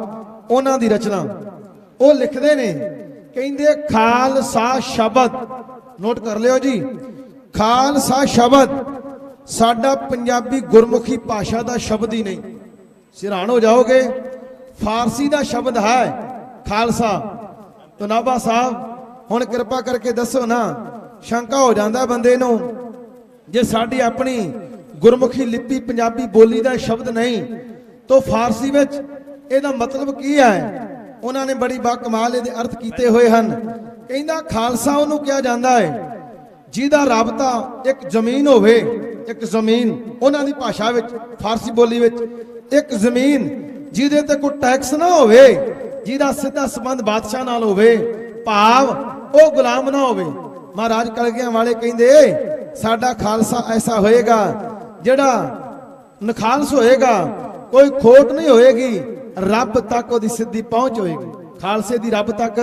ਉਹਨਾਂ ਦੀ ਰਚਨਾ। ਉਹ ਲਿਖਦੇ ਨੇ, ਕਹਿੰਦੇ ਖਾਲਸਾ ਸ਼ਬਦ, ਨੋਟ ਕਰ ਲਿਓ ਜੀ, ਖਾਲਸਾ ਸ਼ਬਦ ਸਾਡਾ ਪੰਜਾਬੀ ਗੁਰਮੁਖੀ ਭਾਸ਼ਾ ਦਾ ਸ਼ਬਦ ਹੀ ਨਹੀਂ। ਸਿਰਾਣ ਹੋ ਜਾਓਗੇ, ਫਾਰਸੀ ਦਾ ਸ਼ਬਦ ਹੈ ਖਾਲਸਾ। ਤੋ ਨਾਭਾ ਸਾਹਿਬ ਹੁਣ ਕਿਰਪਾ ਕਰਕੇ ਦੱਸੋ ਨਾ, ਸ਼ੰਕਾ ਹੋ ਜਾਂਦਾ ਬੰਦੇ ਨੂੰ, ਜੇ ਸਾਡੀ ਆਪਣੀ ਗੁਰਮੁਖੀ ਲਿਪੀ ਪੰਜਾਬੀ ਬੋਲੀ ਦਾ ਸ਼ਬਦ ਨਹੀਂ ਤਾਂ ਫਾਰਸੀ ਵਿੱਚ ਇਹਦਾ ਮਤਲਬ ਕੀ ਹੈ? ਉਹਨਾਂ ਨੇ ਬੜੀ ਬਾ ਕਮਾਲ ਇਹਦੇ ਅਰਥ ਕੀਤੇ ਹੋਏ ਹਨ। ਕਹਿੰਦਾ ਖਾਲਸਾ ਉਹਨੂੰ ਕਿਹਾ ਜਾਂਦਾ ਹੈ ਜਿਹਦਾ ਰਾਬਤਾ ਇੱਕ ਜ਼ਮੀਨ ਹੋਵੇ, ਇੱਕ ਜ਼ਮੀਨ ਉਹਨਾਂ ਦੀ ਭਾਸ਼ਾ ਵਿੱਚ, ਫਾਰਸੀ ਬੋਲੀ ਵਿੱਚ, ਇੱਕ ਜ਼ਮੀਨ ਜਿਹਦੇ ਤੇ ਕੋਈ ਟੈਕਸ ਨਾ ਹੋਵੇ, ਜਿਹਦਾ ਸਿੱਧਾ ਸੰਬੰਧ ਬਾਦਸ਼ਾਹ ਨਾਲ ਹੋਵੇ, ਭਾਵ ਉਹ ਗੁਲਾਮ ਨਾ ਹੋਵੇ। ਮਹਾਰਾਜ ਕਲਗੀਆਂ ਵਾਲੇ ਕਹਿੰਦੇ ਸਾਡਾ ਖਾਲਸਾ ਐਸਾ ਹੋਏਗਾ ਜਿਹੜਾ ਨਖਾਲਸ ਹੋਏਗਾ, ਕੋਈ ਖੋਟ ਨਹੀਂ ਹੋਏਗੀ, ਰੱਬ ਤੱਕ ਉਹਦੀ ਸਿੱਧੀ ਪਹੁੰਚ ਹੋਏਗੀ। ਖਾਲਸੇ ਦੀ ਰੱਬ ਤੱਕ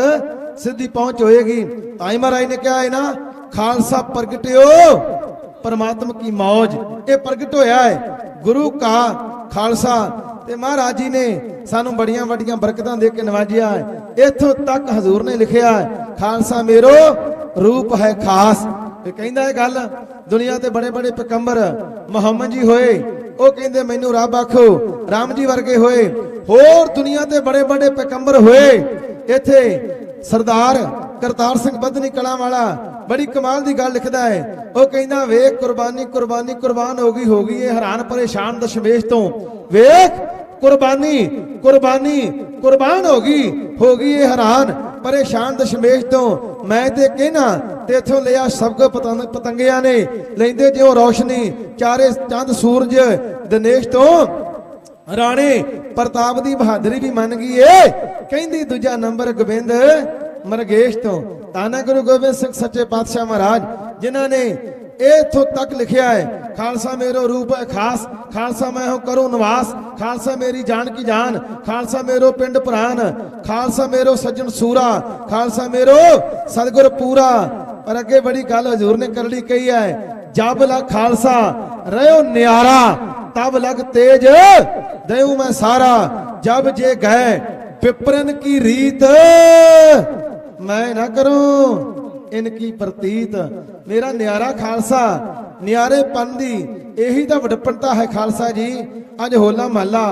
ਸਿੱਧੀ ਪਹੁੰਚ ਹੋਏਗੀ। ਤਾਂ ਹੀ ਮਹਾਰਾਜ ਨੇ ਕਿਹਾ ਹੈ ਨਾ, ਖਾਲਸਾ ਪ੍ਰਗਟਿਓ ਪਰਮਾਤਮਾ ਕੀ ਮੌਜ। ਇਹ ਪ੍ਰਗਟ ਹੋਇਆ ਹੈ ਗੁਰੂ ਕਾ ਖਾਲਸਾ। ਤੇ ਮਹਾਰਾਜ ਜੀ ਨੇ ਸਾਨੂੰ ਬੜੀਆਂ ਵੱਡੀਆਂ ਬਰਕਤਾਂ ਦੇ ਕੇ ਨਵਾਜਿਆ ਹੈ। ਇੱਥੋਂ ਤੱਕ ਹਜ਼ੂਰ ਨੇ ਲਿਖਿਆ ਖਾਲਸਾ ਮੇਰੋ ਰੂਪ ਹੈ ਖਾਸ। ਇਹ ਕਹਿੰਦਾ ਇਹ ਗੱਲ, ਦੁਨੀਆ ਤੇ ਬੜੇ ਬੜੇ ਪੈਗੰਬਰ ਮੁਹੰਮਦ ਜੀ ਹੋਏ, ਉਹ ਕਹਿੰਦੇ ਮੈਨੂੰ ਰੱਬ ਆਖੋ, ਰਾਮ ਜੀ ਵਰਗੇ ਹੋਏ, ਹੋਰ ਦੁਨੀਆ ਤੇ ਬੜੇ ਬੜੇ ਪੈਗੰਬਰ ਹੋਏ। ਇੱਥੇ ਸਰਦਾਰ ਕਰਤਾਰ ਸਿੰਘ ਬੱਧਨੀ ਕਲਾਂ ਵਾਲਾ ਬੜੀ ਕਮਾਲ ਦੀ ਗੱਲ ਲਿਖਦਾ ਹੈ। ਉਹ ਕਹਿੰਦਾ ਵੇਖ ਕੁਰਬਾਨੀ ਕੁਰਬਾਨੀ ਕੁਰਬਾਨ ਹੋ ਗਈ ਇਹ ਹੈਰਾਨ ਪਰੇਸ਼ਾਨ ਦਸ਼ਮੇਸ਼ ਤੋਂ। ਵੇਖ ਕੁਰਬਾਨੀ ਕੁਰਬਾਨੀ ਕੁਰਬਾਨ ਹੋ ਗਈ ਇਹ ਹੈਰਾਨ ਪਰੇਸ਼ਾਨ ਦਸ਼ਮੇਸ਼ ਤੋਂ। ਮੈਂ ਤੇ ਕਹਿਣਾ ਤੇਥੋਂ ਲਿਆ ਸਭ ਪਤੰਗਿਆਂ ਨੇ, ਲੈਂਦੇ ਜਿਉ ਰੌਸ਼ਨੀ ਚਾਰੇ ਚੰਦ ਸੂਰਜ ਦਿਨੇਸ਼ ਤੋਂ। ਰਾਣੇ ਪ੍ਰਤਾਪ ਦੀ ਬਹਾਦਰੀ ਵੀ ਮੰਨ ਗਈ ਏ, ਕਹਿੰਦੀ ਦੂਜਾ ਨੰਬਰ ਗੋਬਿੰਦ ਮਰਗੇਸ਼ ਤੋਂ। ਤਾਨਾ ਗੁਰੂ ਗੋਬਿੰਦ ਸਿੰਘ ਸੱਚੇ ਪਾਤਸ਼ਾਹ ਮਹਾਰਾਜ ਜਿਨ੍ਹਾਂ ਨੇ ਇਥੋਂ ਤੱਕ ਲਿਖਿਆ ਹੈ ਖਾਲਸਾ ਮੇਰੋ ਰੂਪ ਹੈ ਖਾਸ, ਖਾਲਸਾ ਮੈਂ ਹੋ ਕਰੂੰ ਨਿਵਾਸ, ਖਾਲਸਾ ਮੇਰੀ ਜਾਨ ਕੀ ਜਾਨ, ਖਾਲਸਾ ਮੇਰੋ ਪਿੰਡ ਪ੍ਰਾਨ, ਖਾਲਸਾ ਮੇਰੋ ਸੱਜਣ ਸੂਰਾ, ਖਾਲਸਾ ਮੇਰੋ ਸਤਿਗੁਰ ਪੂਰਾ। ਪਰ ਅੱਗੇ ਬੜੀ ਗੱਲ ਹਜ਼ੂਰ ਨੇ ਕਰੜੀ ਕਹੀ ਹੈ, ਜਬ ਲਗ ਖਾਲਸਾ ਰਹਿਓ ਨਿਆਰਾ, ਤਬ ਲਗ ਤੇਜ ਦੇਉ ਮੈਂ ਸਾਰਾ, ਜਬ ਜੇ ਗਏ ਵਿਪਰਨ ਕੀ ਰੀਤ ਮੈਂ ਨਾ ਕਰੂੰ ਇਨਕੀ ਪ੍ਰਤੀਤ। ਮੇਰਾ ਨਿਆਰਾ ਖਾਲਸਾ, ਨਿਆਰੇ ਪੰਨ ਦੀ ਇਹੀ ਤਾਂ ਵਡਪਣਤਾ ਹੈ ਖਾਲਸਾ ਜੀ। ਅੱਜ ਹੋਲਾ ਮਹੱਲਾ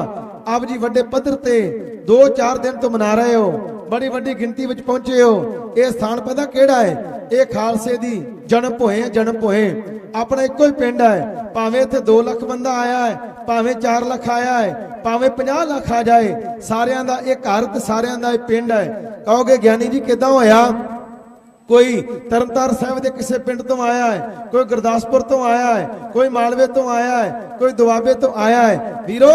ਆਪ ਜੀ ਵੱਡੇ ਪੱਧਰ ਤੇ 2-4 ਦਿਨ ਤੋਂ ਮਨਾ ਰਹੇ ਹੋ, ਬੜੀ ਵੱਡੀ ਗਿਣਤੀ ਵਿੱਚ ਪਹੁੰਚੇ ਹੋ। ਇਹ ਸਥਾਨ ਪਤਾ ਕਿਹੜਾ ਹੈ? ਇਹ ਖਾਲਸੇ ਦੀ ਜਨਮ ਭੋਏ ਆਪਣਾ ਇੱਕੋ ਹੀ ਪਿੰਡ ਹੈ। ਭਾਵੇਂ ਇੱਥੇ 2 ਲੱਖ ਬੰਦਾ ਆਇਆ ਹੈ, ਭਾਵੇਂ 4 ਲੱਖ ਆਇਆ ਹੈ, ਭਾਵੇਂ 50 ਲੱਖ ਆ ਜਾਏ, ਸਾਰਿਆਂ ਦਾ ਇਹ ਘਰ ਤੇ ਸਾਰਿਆਂ ਦਾ ਇਹ ਪਿੰਡ ਹੈ। ਕਹੋਗੇ ਗਿਆਨੀ ਜੀ ਕਿੱਦਾਂ ਹੋਇਆ? ਕੋਈ ਤਰਨਤਾਰਨ ਸਾਹਿਬ ਦੇ ਕਿਸੇ ਪਿੰਡ ਤੋਂ ਆਇਆ ਹੈ, ਕੋਈ ਗੁਰਦਾਸਪੁਰ ਤੋਂ ਆਇਆ ਹੈ, ਕੋਈ ਮਾਲਵੇ ਤੋਂ ਆਇਆ ਹੈ, ਕੋਈ ਦੁਆਬੇ ਤੋਂ ਆਇਆ ਹੈ। ਵੀਰੋ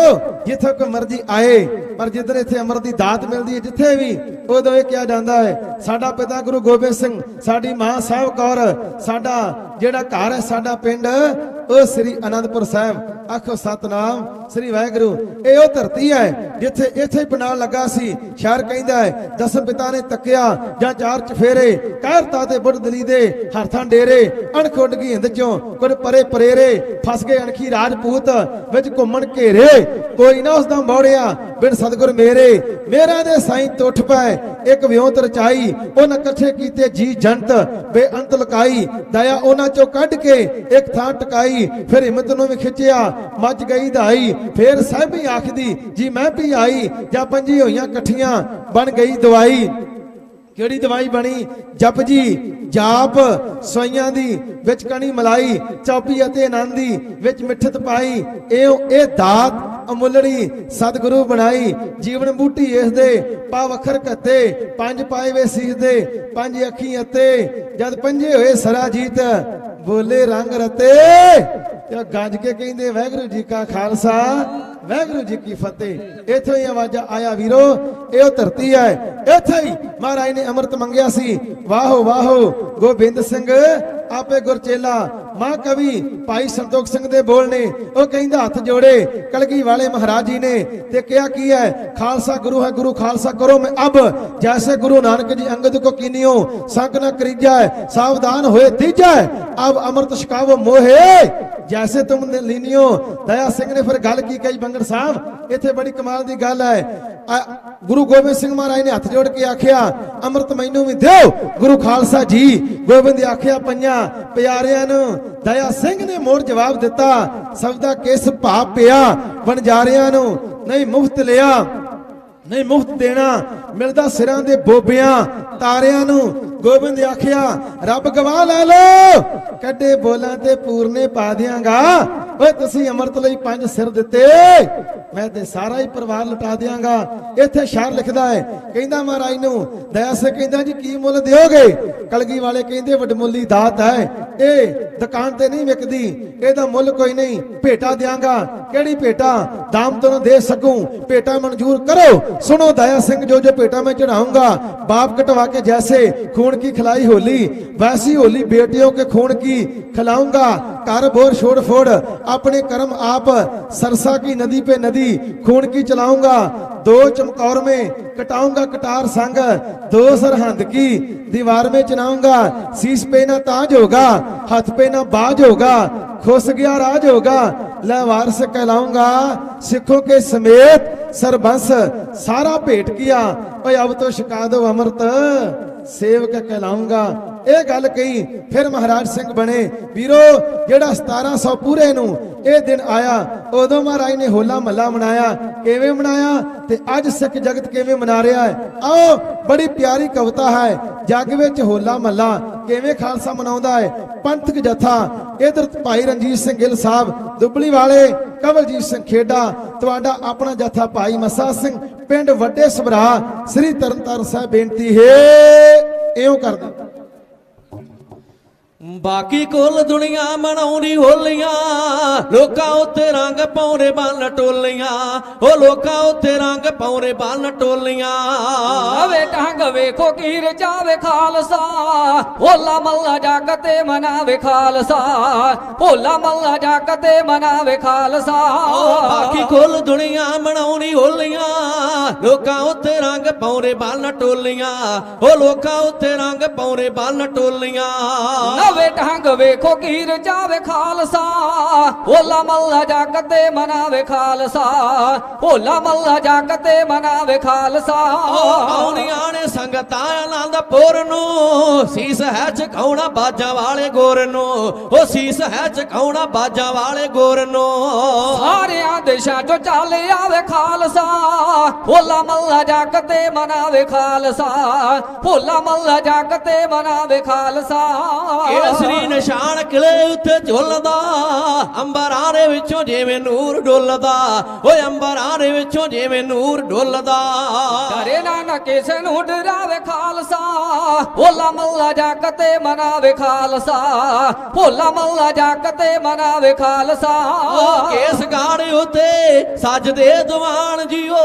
ਜਿੱਥੇ ਕੋਈ ਮਰਜ਼ੀ ਆਏ, ਪਰ ਜਿੱਦਣ ਇੱਥੇ ਅੰਮ੍ਰਿਤ ਦੀ ਦਾਤ ਮਿਲਦੀ ਹੈ ਜਿੱਥੇ ਵੀ, ਉਦੋਂ ਇਹ ਕਿਹਾ ਜਾਂਦਾ ਹੈ ਸਾਡਾ ਪਿਤਾ ਗੁਰੂ ਗੋਬਿੰਦ ਸਿੰਘ, ਸਾਡੀ ਮਾਂ ਸਾਹਿਬ ਕੌਰ, ਸਾਡਾ ਜਿਹੜਾ ਘਰ ਹੈ, ਸਾਡਾ ਪਿੰਡ ਉਹ ਸ੍ਰੀ ਅਨੰਦਪੁਰ ਸਾਹਿਬ। ਆਖੋ ਸਤਨਾਮ ਸ੍ਰੀ ਵਾਹਿਗੁਰੂ। ਇਹ ਉਹ ਧਰਤੀ ਹੈ ਜਿੱਥੇ ਇੱਥੇ ਪੰਡਾਲ ਲੱਗਾ ਸੀ। ਸ਼ਾਇਰ ਕਹਿੰਦਾ ਹੈ ਦਸਮ ਪਿਤਾ ਨੇ ਤੱਕਿਆ ਜਾਂ ਚਾਰ ਚਫੇਰੇ, ਕਹਿਰਤਾ ਤੇ ਬੁੱਢ ਦਲੀ ਦੇ ਹੱਥਾਂ ਡੇਰੇ, ਅਣਖ ਉੱਡ ਗਈ ਹਿੰਦ ਚੋਂ ਕੁਝ ਪਰੇ ਪਰੇਰੇ, ਫਸ ਗਏ ਅਣਖੀ ਰਾਜਪੂਤ ਵਿੱਚ ਘੁੰਮਣ ਘੇਰੇ, ਕੋਈ ਨਾ ਉਸਦਾ ਮੋੜਿਆ ਬਿਨ ਸਤਿਗੁਰ ਮੇਰੇ, ਮੇਰਾ ਦੇ ਸਾਈਂ ਟੁੱਟ ਪਏ ਇੱਕ ਵਿਉਂਤ ਰਚਾਈ, ਉਹਨਾਂ ਇਕੱਠੇ ਕੀਤੇ ਜੀ ਜੰਤ ਬੇਅੰਤ ਲੁਕਾਈ, ਦਇਆ ਉਹਨਾਂ ਚੋਂ ਕੱਢ ਕੇ ਇੱਕ ਥਾਂ ਟਿਕਾਈ, ਫਿਰ ਹਿੰਮਤ ਨੂੰ ਵੀ ਖਿੱਚਿਆ ਮੱਚ ਗਈ ਧਾਈ, ਫਿਰ ਸਾਹਿਬੀ ਆਖਦੀ ਜੀ ਮੈਂ ਵੀ ਆਈ, ਜਾਂ ਪੰਜੀ ਹੋਈਆਂ ਇਕੱਠੀਆਂ ਬਣ ਗਈ ਦਵਾਈ। ਕਿਹੜੀ ਦਵਾਈ ਬਣੀ? ਜਪ ਜੀ ਜਾਪ ਸੋਈਆਂ ਦੀ ਵਿੱਚ ਕਣੀ ਮਲਾਈ, ਚੌਪੀ ਅਤੇ ਆਨੰਦੀ ਵਿੱਚ ਮਿੱਠਤ ਪਾਈ, ਇਹ ਦਾਤ ਅਮੁੱਲੜੀ ਸਤਿਗੁਰੂ ਬਣਾਈ, ਜੀਵਨ ਬੂਟੀ ਇਸ ਦੇ ਪਾ ਵਖਰ ਘੱਤੇ, ਪੰਜ ਪਾਏ ਵੇ ਸੀਸ ਦੇ ਪੰਜ ਅੱਖੀ ਅਤੇ, ਜਦ ਪੰਜੇ ਹੋਏ ਸਰਾਜੀਤ ਬੋਲੇ ਰੰਗ ਰਤੇ, ਤੇ ਗੱਜ ਕੇ ਕਹਿੰਦੇ ਵਾਹਿਗੁਰੂ ਜੀ ਕਾ ਖਾਲਸਾ ਵਾਹਿਗੁਰੂ ਜੀ ਕੀ ਫਤਿਹ। ਇੱਥੋਂ ਹੀ ਆਵਾਜ਼ਾਂ ਆਇਆ ਵੀਰੋ, ਇਹ ਉਹ ਧਰਤੀ ਹੈ, ਇੱਥੇ ਹੀ ਮਹਾਰਾਜ ਨੇ ਅੰਮ੍ਰਿਤ ਮੰਗਿਆ ਸੀ। ਵਾਹੋ ਵਾਹੋ ਗੋਬਿੰਦ ਸਿੰਘ ਆਪੇ ਗੁਰਚੇਲਾ। ਮਾਂ ਕਵੀ ਭਾਈ ਸੰਤੋਖ ਸਿੰਘ ਦੇ ਬੋਲ ਨੇ, ਉਹ ਕਹਿੰਦਾ ਹੱਥ ਜੋੜੇ ਕਲਗੀ ਵਾਲੇ ਮਹਾਰਾਜ ਜੀ ਨੇ ਤੇ ਕਿਹਾ ਕੀ ਹੈ? ਖਾਲਸਾ ਗੁਰੂ ਹੈ, ਗੁਰੂ ਖਾਲਸਾ ਕरो मैं अब, जैसे गुरु नानक जी अंगद को कीनियो संक न करीजा है, सावधान होए तीजा है, अब अमृत छकावो मोहे जैसे तुम लीनियो। दया सिंह ने फिर गल की कही बंगड़ साहब, इत्थे बड़ी कमाल दी गल है। गुरु गोबिंद सिंह महाराज ने हथ जोड़ के आख्या अमृत मैनू भी दो गुरु खालसा जी। गोबिंद आख्या पंजा प्यारियां नू। दया सिंह ने मोड़ जवाब दिता सबदा किस भाव पिया बनजारियां नू, नहीं मुफ्त लिया नहीं मुफ्त देना, मिलदा सिरां दे बोबियां तारियां नू। गोबिंद आख्या रब गवाह लै लो कड्डे बोलां ते पूरने पा दियांगा। ओए तुसीं अमृत लई 5 सिर दिते, मैं ते सारा ही परिवार लुटा दियांगा। इत्थे शायर लिखदा है, कहंदा महाराज नू दया सिंह कहंदा जी की मुल दिओगे? कलगी वाले कहंदे वडमुल्ली दात है, ए दुकान ते नहीं विकदी, एदा मुल कोई नहीं, भेटा दियांगा। केड़ी भेटा? दाम तो दे सकूं, भेटा मंजूर करो। सुनो दया सिंह जो जो भेटा मैं चढ़ाऊंगा, बाप कटवा के जैसे खून की खिलाई होली, वैसी होली बेटियों के खून की खिलाऊंगा। कर बोर छोड़ फोड़ अपने कर्म आप, सरसा की नदी पे नदी खून की चलाऊंगा। 2 चमकौर में कटाऊंगा कटार संग, 2 सरहंद की दीवार में चनाऊंगा। शीश पे ना ताज होगा, हाथ पे ना बाज होगा, खुस गया राज होगा, लहवार से कहलाऊंगा। सिखों के समेत सरबंस सारा भेंट किया, ओए अब तो छका दो अमृत सेवक कहलाऊंगा। ਇਹ ਗੱਲ ਕਹੀ ਫਿਰ ਮਹਾਰਾਜ ਸਿੰਘ ਬਣੇ। ਵੀਰੋ ਜਿਹੜਾ 1700 ਪੂਰੇ ਨੂੰ ਇਹ ਦਿਨ ਆਇਆ, ਉਦੋਂ ਮਹਾਰਾਜ ਨੇ ਹੋਲਾ ਮਹੱਲਾ ਮਨਾਇਆ। ਕਿਵੇਂ ਮਨਾਇਆ ਤੇ ਅੱਜ ਸਿੱਖ ਜਗਤ ਕਿਵੇਂ ਮਨਾ ਰਿਹਾ ਹੈ? ਆਓ ਬੜੀ ਪਿਆਰੀ ਕਵਿਤਾ ਹੈ, ਜੱਗ ਵਿੱਚ ਹੋਲਾ ਮਹੱਲਾ ਕਿਵੇਂ ਖਾਲਸਾ ਮਨਾਉਂਦਾ ਹੈ। ਪੰਥਕ ਜਥਾ ਇਧਰ ਭਾਈ ਰਣਜੀਤ ਸਿੰਘ ਗਿੱਲ ਸਾਹਿਬ ਦੁੱਬਲੀ ਵਾਲੇ, ਕਵਲਜੀਤ ਸਿੰਘ ਖੇਡਾ, ਤੁਹਾਡਾ ਆਪਣਾ ਜਥਾ ਭਾਈ ਮੱਸਾ ਸਿੰਘ ਪਿੰਡ ਵੱਡੇ ਸਭਰਾ ਸ੍ਰੀ ਤਰਨਤਾਰਨ ਸਾਹਿਬ ਬੇਨਤੀ ਹੈ ਇਉਂ ਕਰਦੇ। बाकी कुल दुनिया मनाउंदी होलियां, लोकां उत्ते रंग पाउंदे बन टोलियां, ओ लोकां उत्ते रंग पाउंदे बन टोलियां। वे ढंग वेखो कीर जावे खालसा, होला मल्ला जागते मनावे खालसा, होला मल्ला जागते मनावे खालसा। बाकी कुल दुनिया मनाउंदी होलियां, लोकां उत्ते रंग पाउंदे बन टोलियां, ओ लोकां उत्ते रंग पाउंदे बन टोलियां। वे ढंग वेखो कीर जावे खालसा, होला मल्ला जागते मनावे खालसा, होला मल्ला जागते मनावे खालसा। आउणियां ने संगतां आनंदपुर नू, सीस है झुकाउणा बाजां वाले गोर नू, ओ सीस है झुकाउणा बाजां वाले गोर नू। सारियां देशां चों चल आवे खालसा, होला मल्ला जागते मनावे खालसा, होला मल्ला जागते मनावे खालसा। ਕੇਸਰੀ ਨਿਸ਼ਾਨ ਕਿਲੇ ਉੱਤੇ ਝੁੱਲਦਾ ਅੰਬਰਾਂ ਦੇ ਵਿੱਚੋਂ ਜਿਵੇਂ ਨੂਰ ਡੁੱਲਦਾ ਓਏ ਅੰਬਰਾਂ ਦੇ ਵਿੱਚੋਂ ਜਿਵੇਂ ਨੂਰ ਡੁੱਲਦਾ ਡਰੇ ਨਾ ਕਿਸੇ ਨੂੰ ਡਰਾਵੇ ਖਾਲਸਾ ਹੋਲਾ ਮਹੱਲਾ ਜੱਗ ਤੇ ਮਨਾਵੇ ਖਾਲਸਾ ਹੋਲਾ ਮਹੱਲਾ ਜੱਗ ਤੇ ਮਨਾਵੇ ਖਾਲਸਾ ਕੇਸ ਗਾੜ ਉੱਤੇ ਸਜਦੇ ਦੀਵਾਨ ਜੀਓ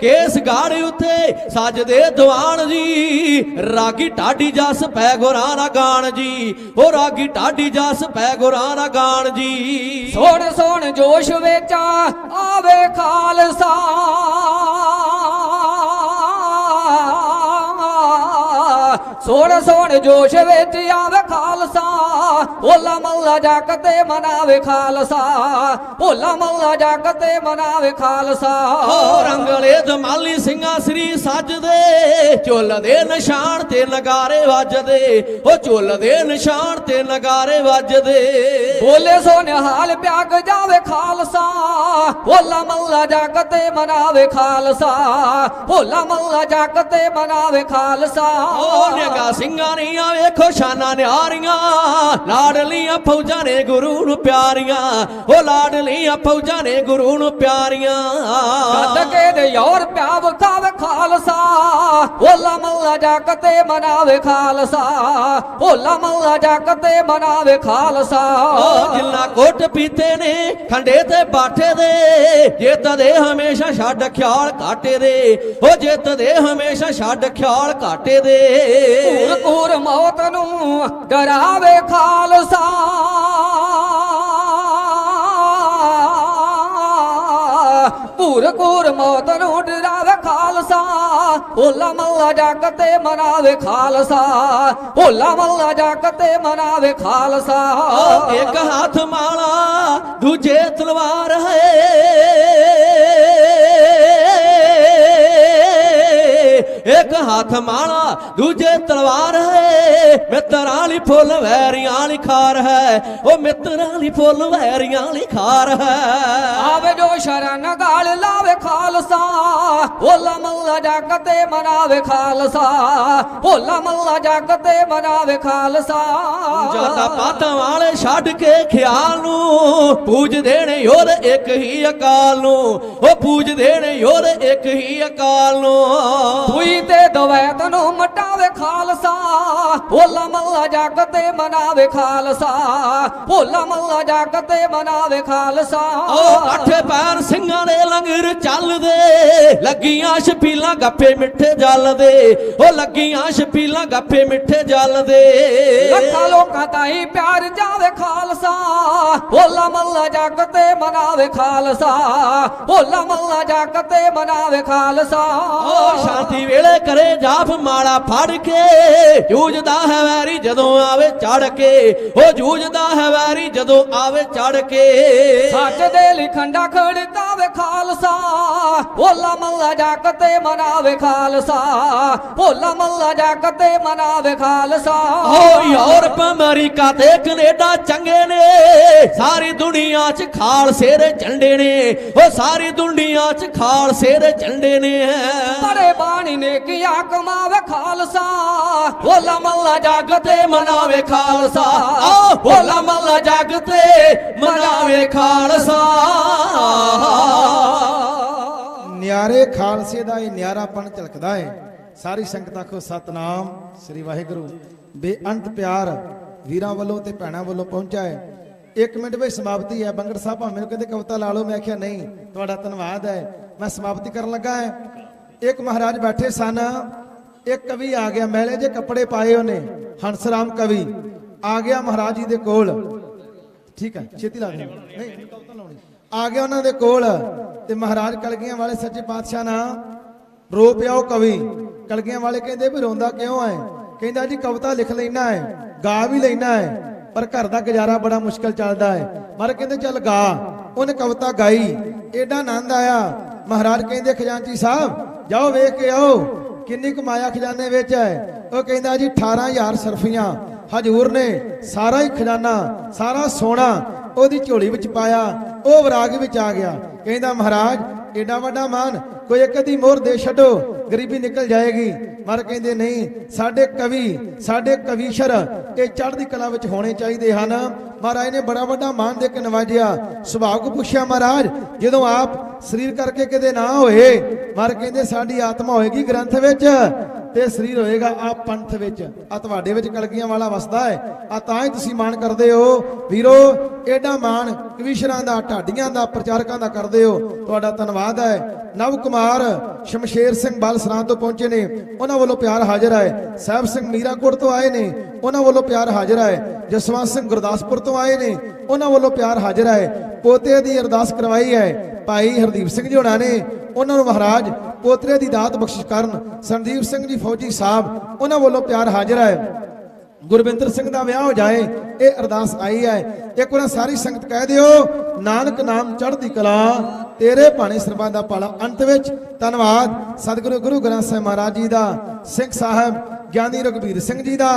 ਕੇਸ ਗਾੜ ਉੱਤੇ ਸਜਦੇ ਦੀਵਾਨ ਜੀ ਰਾਗੀ ਢਾਡੀ ਜਸ ਪੈ ਗੁਰਾਂ ਦਾ ਗਾਣ ਜੀ ਉਹ ਰਾਗੀ ਢਾਡੀ ਜਸ ਪੈ ਗੁਰਾਂ ਦਾ ਗਾਣ ਜੀ ਸੋਹਣ ਸੋਹਣ ਜੋਸ਼ ਵਿੱਚ ਆਵੇ ਖਾਲਸਾ ਸੋਹਣ ਸੋਹਣ ਜੋਸ਼ ਵਿੱਚ ਆਵੇ ਖਾਲਸਾ ਹੋਲਾ ਮਹੱਲਾ ਜੱਗ ਤੇ ਮਨਾਵੇ ਖਾਲਸਾ ਹੋਲਾ ਮਹੱਲਾ ਜੱਗ ਤੇ ਮਨਾਵੇ ਖਾਲਸਾ ਰੰਗਲੇ ਜਮਾਲੀ ਸਿੰਘਾਂ ਸ੍ਰੀ ਸੱਜਦੇ ਝੁੱਲ ਦੇ ਨਿਸ਼ਾਨ ਤੇ ਨਗਾਰੇ ਵੱਜਦੇ ਉਹ ਝੁੱਲ ਦੇ ਨਿਸ਼ਾਨ ਤੇ ਨਗਾਰੇ ਵੱਜਦੇ ਬੋਲੇ ਸੋ ਨਿਹਾਲ ਪਿਆਗ ਜਾਵੇ ਖਾਲਸਾ ਹੋਲਾ ਮਹੱਲਾ ਜੱਗ ਤੇ ਮਨਾਵੇ ਖਾਲਸਾ ਹੋਲਾ ਮਹੱਲਾ ਜੱਗ ਤੇ ਮਨਾਵੇ ਖਾਲਸਾ ਨਿਹੰਗਾ ਸਿੰਘਾਂ ਦੀਆਂ ਵੇਖੋ ਸ਼ਾਨਾਂ ਨਿਹਾਰੀਆਂ ਲਾਡਲੀਆਂ ਫੌਜਾਂ ਨੇ ਗੁਰੂ ਨੂੰ ਪਿਆਰੀਆਂ ਉਹ ਲਾਡਲੀਆਂ ਫੌਜਾਂ ਨੇ ਗੁਰੂ ਨੂੰ ਪਿਆਰੀਆਂ ਗੱਦਕੇ ਦੇ ਯੋਰ ਪਿਆ ਵਿਖਾਵੇ ਖਾਲਸਾ ਹੋਲਾ ਮਹੱਲਾ ਜੱਗ ਤੇ ਮਨਾਵੇ ਖਾਲਸਾ ਹੋਲਾ ਮਹੱਲਾ ਜੱਗ ਤੇ ਮਨਾਵੇ ਖਾਲਸਾ ਜਿੰਨਾ ਕੋਟ ਪੀਤੇ ਨੇ ਖੰਡੇ ਤੇ ਬਾਠੇ ਦੇ ਜਿੱਤਦੇ ਹਮੇਸ਼ਾ ਛੱਡ ਖਿਆਲ ਘਾਟੇ ਦੇ ਉਹ ਜਿੱਤਦੇ ਹਮੇਸ਼ਾ ਛੱਡ ਖਿਆਲ ਘਾਟੇ ਦੇ ਘੂਰ ਘੂਰ ਮੌਤ ਨੂੰ ਡਰਾਵੇ ਖਾਲਸਾ ਘੂਰ ਘੂਰ ਮੌਤ ਨੂੰ ਡਰਾਵੇ ਖਾਲਸਾ ਹੋਲਾ ਮਹੱਲਾ ਜੱਗ ਤੇ ਮਨਾਵੇ ਖਾਲਸਾ ਹੋਲਾ ਮਹੱਲਾ ਜੱਗ ਤੇ ਮਨਾਵੇ ਖਾਲਸਾ ਇੱਕ ਹੱਥ ਮਾਲਾ ਦੂਜੇ ਤਲਵਾਰ ਹੈ ਇੱਕ ਹੱਥ ਮਾਲਾ ਦੂਜੇ ਤਲਵਾਰ ਹੈ ਮਿੱਤਰਾਂ ਲਈ ਫੁੱਲ ਵੈਰੀਆਂ ਲਈ ਖਾਰ ਹੈ ਉਹ ਮਿੱਤਰਾਂ ਲਈ ਫੁੱਲ ਵੈਰੀਆਂ ਲਈ ਖਾਰ ਹੈ ਆਵੇ ਜੋ ਸ਼ਰਨ ਗਾਲ ਲਾਵੇ ਖਾਲਸਾ ਹੋਲਾ ਮਹੱਲਾ ਜੱਗ ਤੇ ਮਨਾਵੇ ਖਾਲਸਾ ਹੋਲਾ ਮਹੱਲਾ ਜੱਗ ਤੇ ਮਨਾਵੇ ਖਾਲਸਾ ਜਾਤਾਂ ਪਾਤਾਂ ਵਾਲੇ ਛੱਡ ਕੇ ਖਿਆਲ ਨੂੰ ਪੂਜਦੇ ਨੇ ਯੋਧ ਇੱਕ ਹੀ ਅਕਾਲ ਨੂੰ ਉਹ ਪੂਜਦੇ ਨੇ ਯੋਧ ਇੱਕ ਹੀ ਅਕਾਲ ਨੂੰ ਸੂਈ ਤੇ ਦਵੈਤ ਨੂੰ ਮਟਾਵੇ ਖਾਲਸਾ ਹੋਲਾ ਮਹੱਲਾ ਜੱਗ ਤੇ ਮਨਾਵੇ ਖਾਲਸਾ ਹੋਲਾ ਮਹੱਲਾ ਜੱਗ ਤੇ ਮਨਾਵੇ ਖਾਲਸਾ ਉਹ ਅੱਠੇ ਪੈਰ ਸਿੰਘਾਂ ਦੇ ਲੰਗਰ ਚੱਲਦੇ ਲੱਗੀਆਂ ਛਪੀਲਾਂ ਗੱਫੇ ਮਿੱਠੇ ਜਲਦੇ ਉਹ ਲੱਗੀਆਂ ਛਪੀਲਾਂ ਗੱਫੇ ਮਿੱਠੇ ਜਲਦੇ ਲੱਖਾਂ ਲੋਕਾਂ ਤਾਈਂ ਪਿਆਰ ਜਾਵੇ ਖਾਲਸਾ ਹੋਲਾ ਮਹੱਲਾ ਜੱਗ ਤੇ ਮਨਾਵੇ ਖਾਲਸਾ ਹੋਲਾ ਮਹੱਲਾ ਜੱਗ ਤੇ ਮਨਾਵੇ ਖਾਲਸਾ ਉਹ ਸ਼ਾਂਤੀ ਵੇਲੇ ਕਰੇ ਜਾਫ ਮਾਲਾ ਫੜ ਕੇ ਜੂਝਦਾ ਹੈ ਵੈਰੀ ਜਦੋਂ ਆਵੇ ਚੜ ਕੇ ਉਹ ਜੂਝਦਾ ਹੈ ਵੈਰੀ ਜਦੋਂ ਆਵੇ ਚੜ ਕੇ ਸੱਚ ਦੇ ਲਿਖੰਡਾ ਖੜਕਾਵੇ ਖਾਲਸਾ ਹੋਲਾ ਮਹੱਲਾ ਜੱਗ ਤੇ ਮਨਾਵੇ ਖਾਲਸਾ ਹੋਲਾ ਮਹੱਲਾ ਜੱਗ ਤੇ ਮਨਾਵੇ ਖਾਲਸਾ ਓ ਯੂਰਪ ਅਮਰੀਕਾ ਤੇ ਕੈਨੇਡਾ ਚੰਗੇ ਨੇ ਸਾਰੀ ਦੁਨੀਆ 'ਚ ਖਾਲਸੇ ਦੇ ਝੰਡੇ ਨੇ ਉਹ ਸਾਰੀ ਦੁਨੀਆ 'ਚ ਖਾਲਸੇ ਦੇ ਝੰਡੇ ਨੇ ਬੜੇ ਬਾਣੀ ਨੇ ਕੀਆ ਕਮਾਵੇ ਖਾਲਸਾ ਹੋਲਾ ਮਹੱਲਾ ਜੱਗ ਤੇ ਮਨਾਵੇ ਖਾਲਸਾ ਹੋਲਾ ਮਹੱਲਾ ਜੱਗ ਤੇ ਮਨਾਵੇ ਖਾਲਸਾ ਨਿਆਰੇ ਖਾਲਸੇ ਦਾ ਇਹ ਨਿਆਰਾਪਣ ਝਲਕਦਾ ਹੈ। ਸਾਰੀ ਸੰਗਤ ਆਖੋ ਸਤਨਾਮ ਸ੍ਰੀ ਵਾਹਿਗੁਰੂ। ਬੇਅੰਤ ਪਿਆਰ ਵੀਰਾਂ ਵੱਲੋਂ ਤੇ ਭੈਣਾਂ ਵੱਲੋਂ ਪਹੁੰਚਾ ਹੈ। 1 ਮਿੰਟ ਵਿੱਚ ਸਮਾਪਤੀ ਹੈ। ਬੰਗੜ ਸਾਹਿਬ ਭਾਵੇਂ ਮੈਨੂੰ ਕਹਿੰਦੇ ਕਵਿਤਾ ਲਾ ਲਓ, ਮੈਂ ਆਖਿਆ ਨਹੀਂ, ਤੁਹਾਡਾ ਧੰਨਵਾਦ ਹੈ, ਮੈਂ ਸਮਾਪਤੀ ਕਰਨ ਲੱਗਾ ਹੈ। ਇੱਕ ਮਹਾਰਾਜ ਬੈਠੇ ਸਨ, ਇੱਕ ਕਵੀ ਆ ਗਿਆ, ਮਹਿਲੇ ਜੇ ਕੱਪੜੇ ਪਾਏ ਉਹਨੇ, ਹੰਸਰਾਮ ਕਵੀ ਆ ਗਿਆ ਮਹਾਰਾਜ ਜੀ ਦੇ ਕੋਲ। ਠੀਕ ਹੈ, ਛੇਤੀ ਲਾ ਦੇ, ਨਹੀਂ ਕਵਿਤਾ ਲਾਉਣੀ। ਆ ਗਿਆ ਉਹਨਾਂ ਦੇ ਕੋਲ ਤੇ ਮਹਾਰਾਜ ਕਲਗੀਆਂ ਵਾਲੇ ਸੱਚੇ ਪਾਤਸ਼ਾਹ ਨਾਲ ਰੋ ਪਿਆ ਉਹ ਕਵੀ। ਕਲਗੀਆਂ ਵਾਲੇ ਕਹਿੰਦੇ ਵੀ ਰੋਂਦਾ ਕਿਉਂ ਹੈ? ਕਹਿੰਦਾ ਜੀ ਕਵਿਤਾ ਲਿਖ ਲੈਣਾ ਹੈ, ਗਾ ਵੀ ਲੈਣਾ ਹੈ, ਪਰ ਘਰ ਦਾ ਗੁਜ਼ਾਰਾ ਬੜਾ ਮੁਸ਼ਕਲ ਚੱਲਦਾ ਹੈ। ਮਹਾਰਾਜ ਕਹਿੰਦੇ ਚੱਲ ਗਾ। ਉਹਨੇ ਕਵਿਤਾ ਗਾਈ, ਐਡਾ ਆਨੰਦ ਆਇਆ। ਮਹਾਰਾਜ ਕਹਿੰਦੇ ਖਜ਼ਾਨਚੀ ਸਾਹਿਬ ਜਾਓ ਵੇਖ ਕੇ ਆਓ ਕਿੰਨੀ ਕਮਾਇਆ ਖਜ਼ਾਨੇ ਵਿੱਚ ਹੈ। ਉਹ ਕਹਿੰਦਾ ਜੀ 18,000 ਸਰਫੀਆਂ ਹਜੂਰ ਨੇ ਸਾਰਾ ਹੀ ਖਜ਼ਾਨਾ, ਸਾਰਾ ਸੋਨਾ ਉਹਦੀ ਝੋਲੀ ਵਿੱਚ ਪਾਇਆ। ਉਹ ਵਿਰਾਗ ਵਿੱਚ ਆ ਗਿਆ। ਕਹਿੰਦਾ ਮਹਾਰਾਜ एडा वड्डा मान कोई एक अधी मोहर दे छड्डो गरीबी निकल जाएगी। मर कहते नहीं, साडे कवि साडे कविशर ये चढ़दी कला विच होने चाहिए हैं। महाराज ने बड़ा वड्डा मान दे के नवाजिया। सुभाव को पुछया महाराज जदों आप शरीर करके किते ना होए, मर कहते साडी आत्मा होएगी ग्रंथ विच ते शरीर होएगा आप पंथ विच। आ तुहाडे विच कलगियां वाला वसदा है, आ तां ही तुसीं मान करदे हो वीरो। एडा मान कविशरां दा ढाडियां दा प्रचारकां दा करदे हो, तुहाडा धन्नवाद है। नव कुमार शमशेर सिंह बालसरां तो पहुंचे ने, उन्हां वल्लों प्यार हाजिर है। साहब सिंह मीराकोट तो आए ने, उन्हां वल्लों प्यार हाजिर है। जसवंत सिंह गुरदासपुर तो आए ने, उन्हां वल्लों प्यार हाजिर है। पोते दी अरदास करवाई है भाई हरदीप सिंह जी होना ने, उन्होंने महाराज पोतरे दी दात बख्शिश करन। संदीप सिंह जी फौजी साहब उन्होंने वालों प्यार हाजिर है। गुरविंदर सिंह का विआह हो जाए ये अरदास आई है। एक बार सारी संगत कह दियो नानक नाम चढ़दी कला तेरे भाने सरबा दा पाला। अंत विच धन्नवाद सतगुरु गुरु ग्रंथ साहिब महाराज जी दा, सिंह साहब ज्ञानी रघबीर सिंह जी दा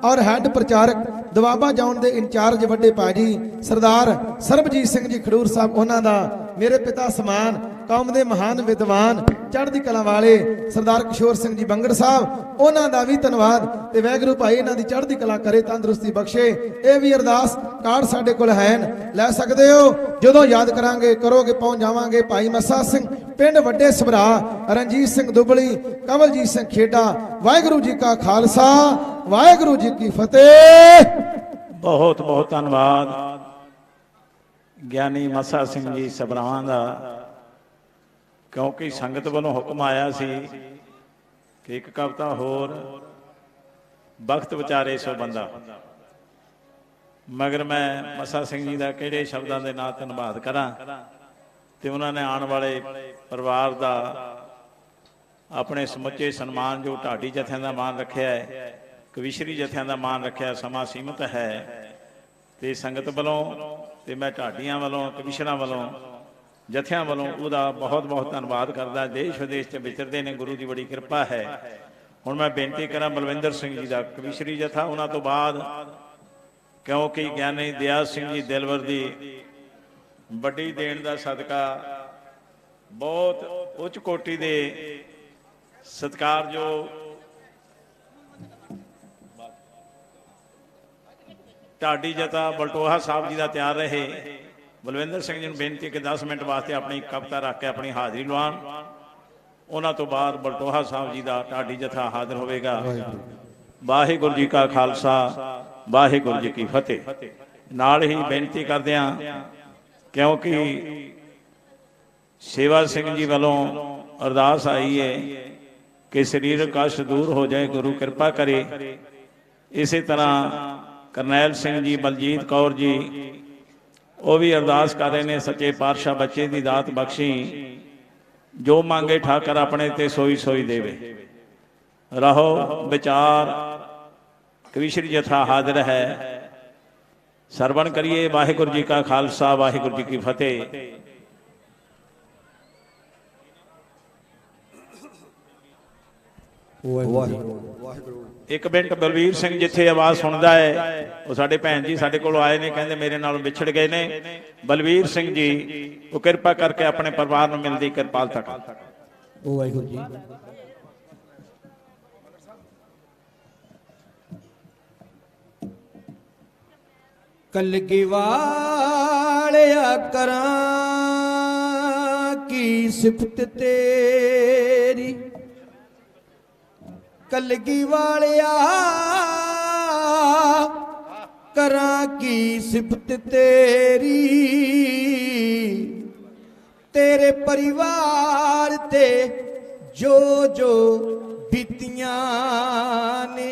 और हैड प्रचारक दुआबा जाउन दे इंचार्ज वड्डे भाजी सरदार सरबजीत सिंह जी खडूर साहब उन्हां दा, मेरे पिता समान कौम दे महान विद्वान चढ़दी कला वाले सरदार किशोर सिंह जी बंगड़ साहब उन्हां दा भी धन्नवाद। ते वैगुरू भाई इन्हां दी चढ़दी कला करे, तंदुरुस्ती बख्शे। ये भी अरदास कार्ड साडे कोल हैन, लै सकदे हो। जदों याद करांगे करोगे पहुंच जावांगे। भाई मस्सा सिंह पिंड वड्डे सबरा, रणजीत सिंह दुबली, कवलजीत सिंह खेडा। वाहिगुरू जी का खालसा वाहिगुरू जी की फतेह। बहुत बहुत धन्यवाद ज्ञानी मस्सा सिंह जी सबरावां दा, क्योंकि संगत वालों हुक्म आया सी कि एक कविता होर बख्त विचारे सो बंदा, मगर मैं मस्सा सिंह जी का किहड़े शब्दों के नाल धन्नवाद करा। तो उन्होंने आने वाले परिवार का अपने समुचे सन्मान जो ढाडी जत्थियां का मान रखा है, कविशरी जत्थियां का मान रखा, समा सीमित है। तो संगत वालों तो मैं ढाडियां वालों कविशरां वालों जत्थियां वालों उहदा बहुत बहुत धन्नवाद करदा। देश विदेश च विचरदे ने, गुरु की बड़ी कृपा है। हुण मैं बेनती करा बलविंदर सिंह जी का कविशरी जत्था, उन्हां तो बाद क्योंकि ज्ञानी दयाल सिंह जी दिलवर की बड़ी देन का सदका बहुत उच्च कोटि के सत्कार जो ढाडी जत्था बलटोहा साहब जी का तैयार रहे। बलविंदर सिंह जी ने बेनती कि 10 मिनट वास्ते अपनी कविता रख के अपनी हाजिरी लवान। उन्होंने तो बाद बलटोहा साहब जी का ढाडी जत्था हाजिर होगा। वाहिगुरू जी का खालसा वाहिगुरू जी की फतेह। नाल ही बेनती करदियां क्योंकि सेवा सिंह जी वालों अरदास आई है कि शरीरक कष्ट दूर हो जाए, गुरु कृपा करे। इसी तरह करनैल सिंह जी, बलजीत कौर जी वो भी अरदास कर रहे हैं, सच्चे पातशाह बच्चे की दात बख्शी, जो मांगे ठाकर अपने ते सोई सोई देवे। रहो विचार कविशरी जत्था हाजिर है, सरवण करिए। वाहिगुरू जी का खालसा वाहिगुरू जी की फतेह। एक मिनट बलवीर सिंह जिथे आवाज सुनता है वो साडे भैन जी साडे कोल आए ने, कहते मेरे नाल विछड़ गए ने। बलवीर सिंह जी वो कृपा करके अपने परिवार में मिलती कृपालता कर। वाहिगुरू जी कलगी वालिया करा की सिफत तेरी, कलगी वालिया करा की सिफत तेरी, तेरे परिवार ते जो जो बीतियां ने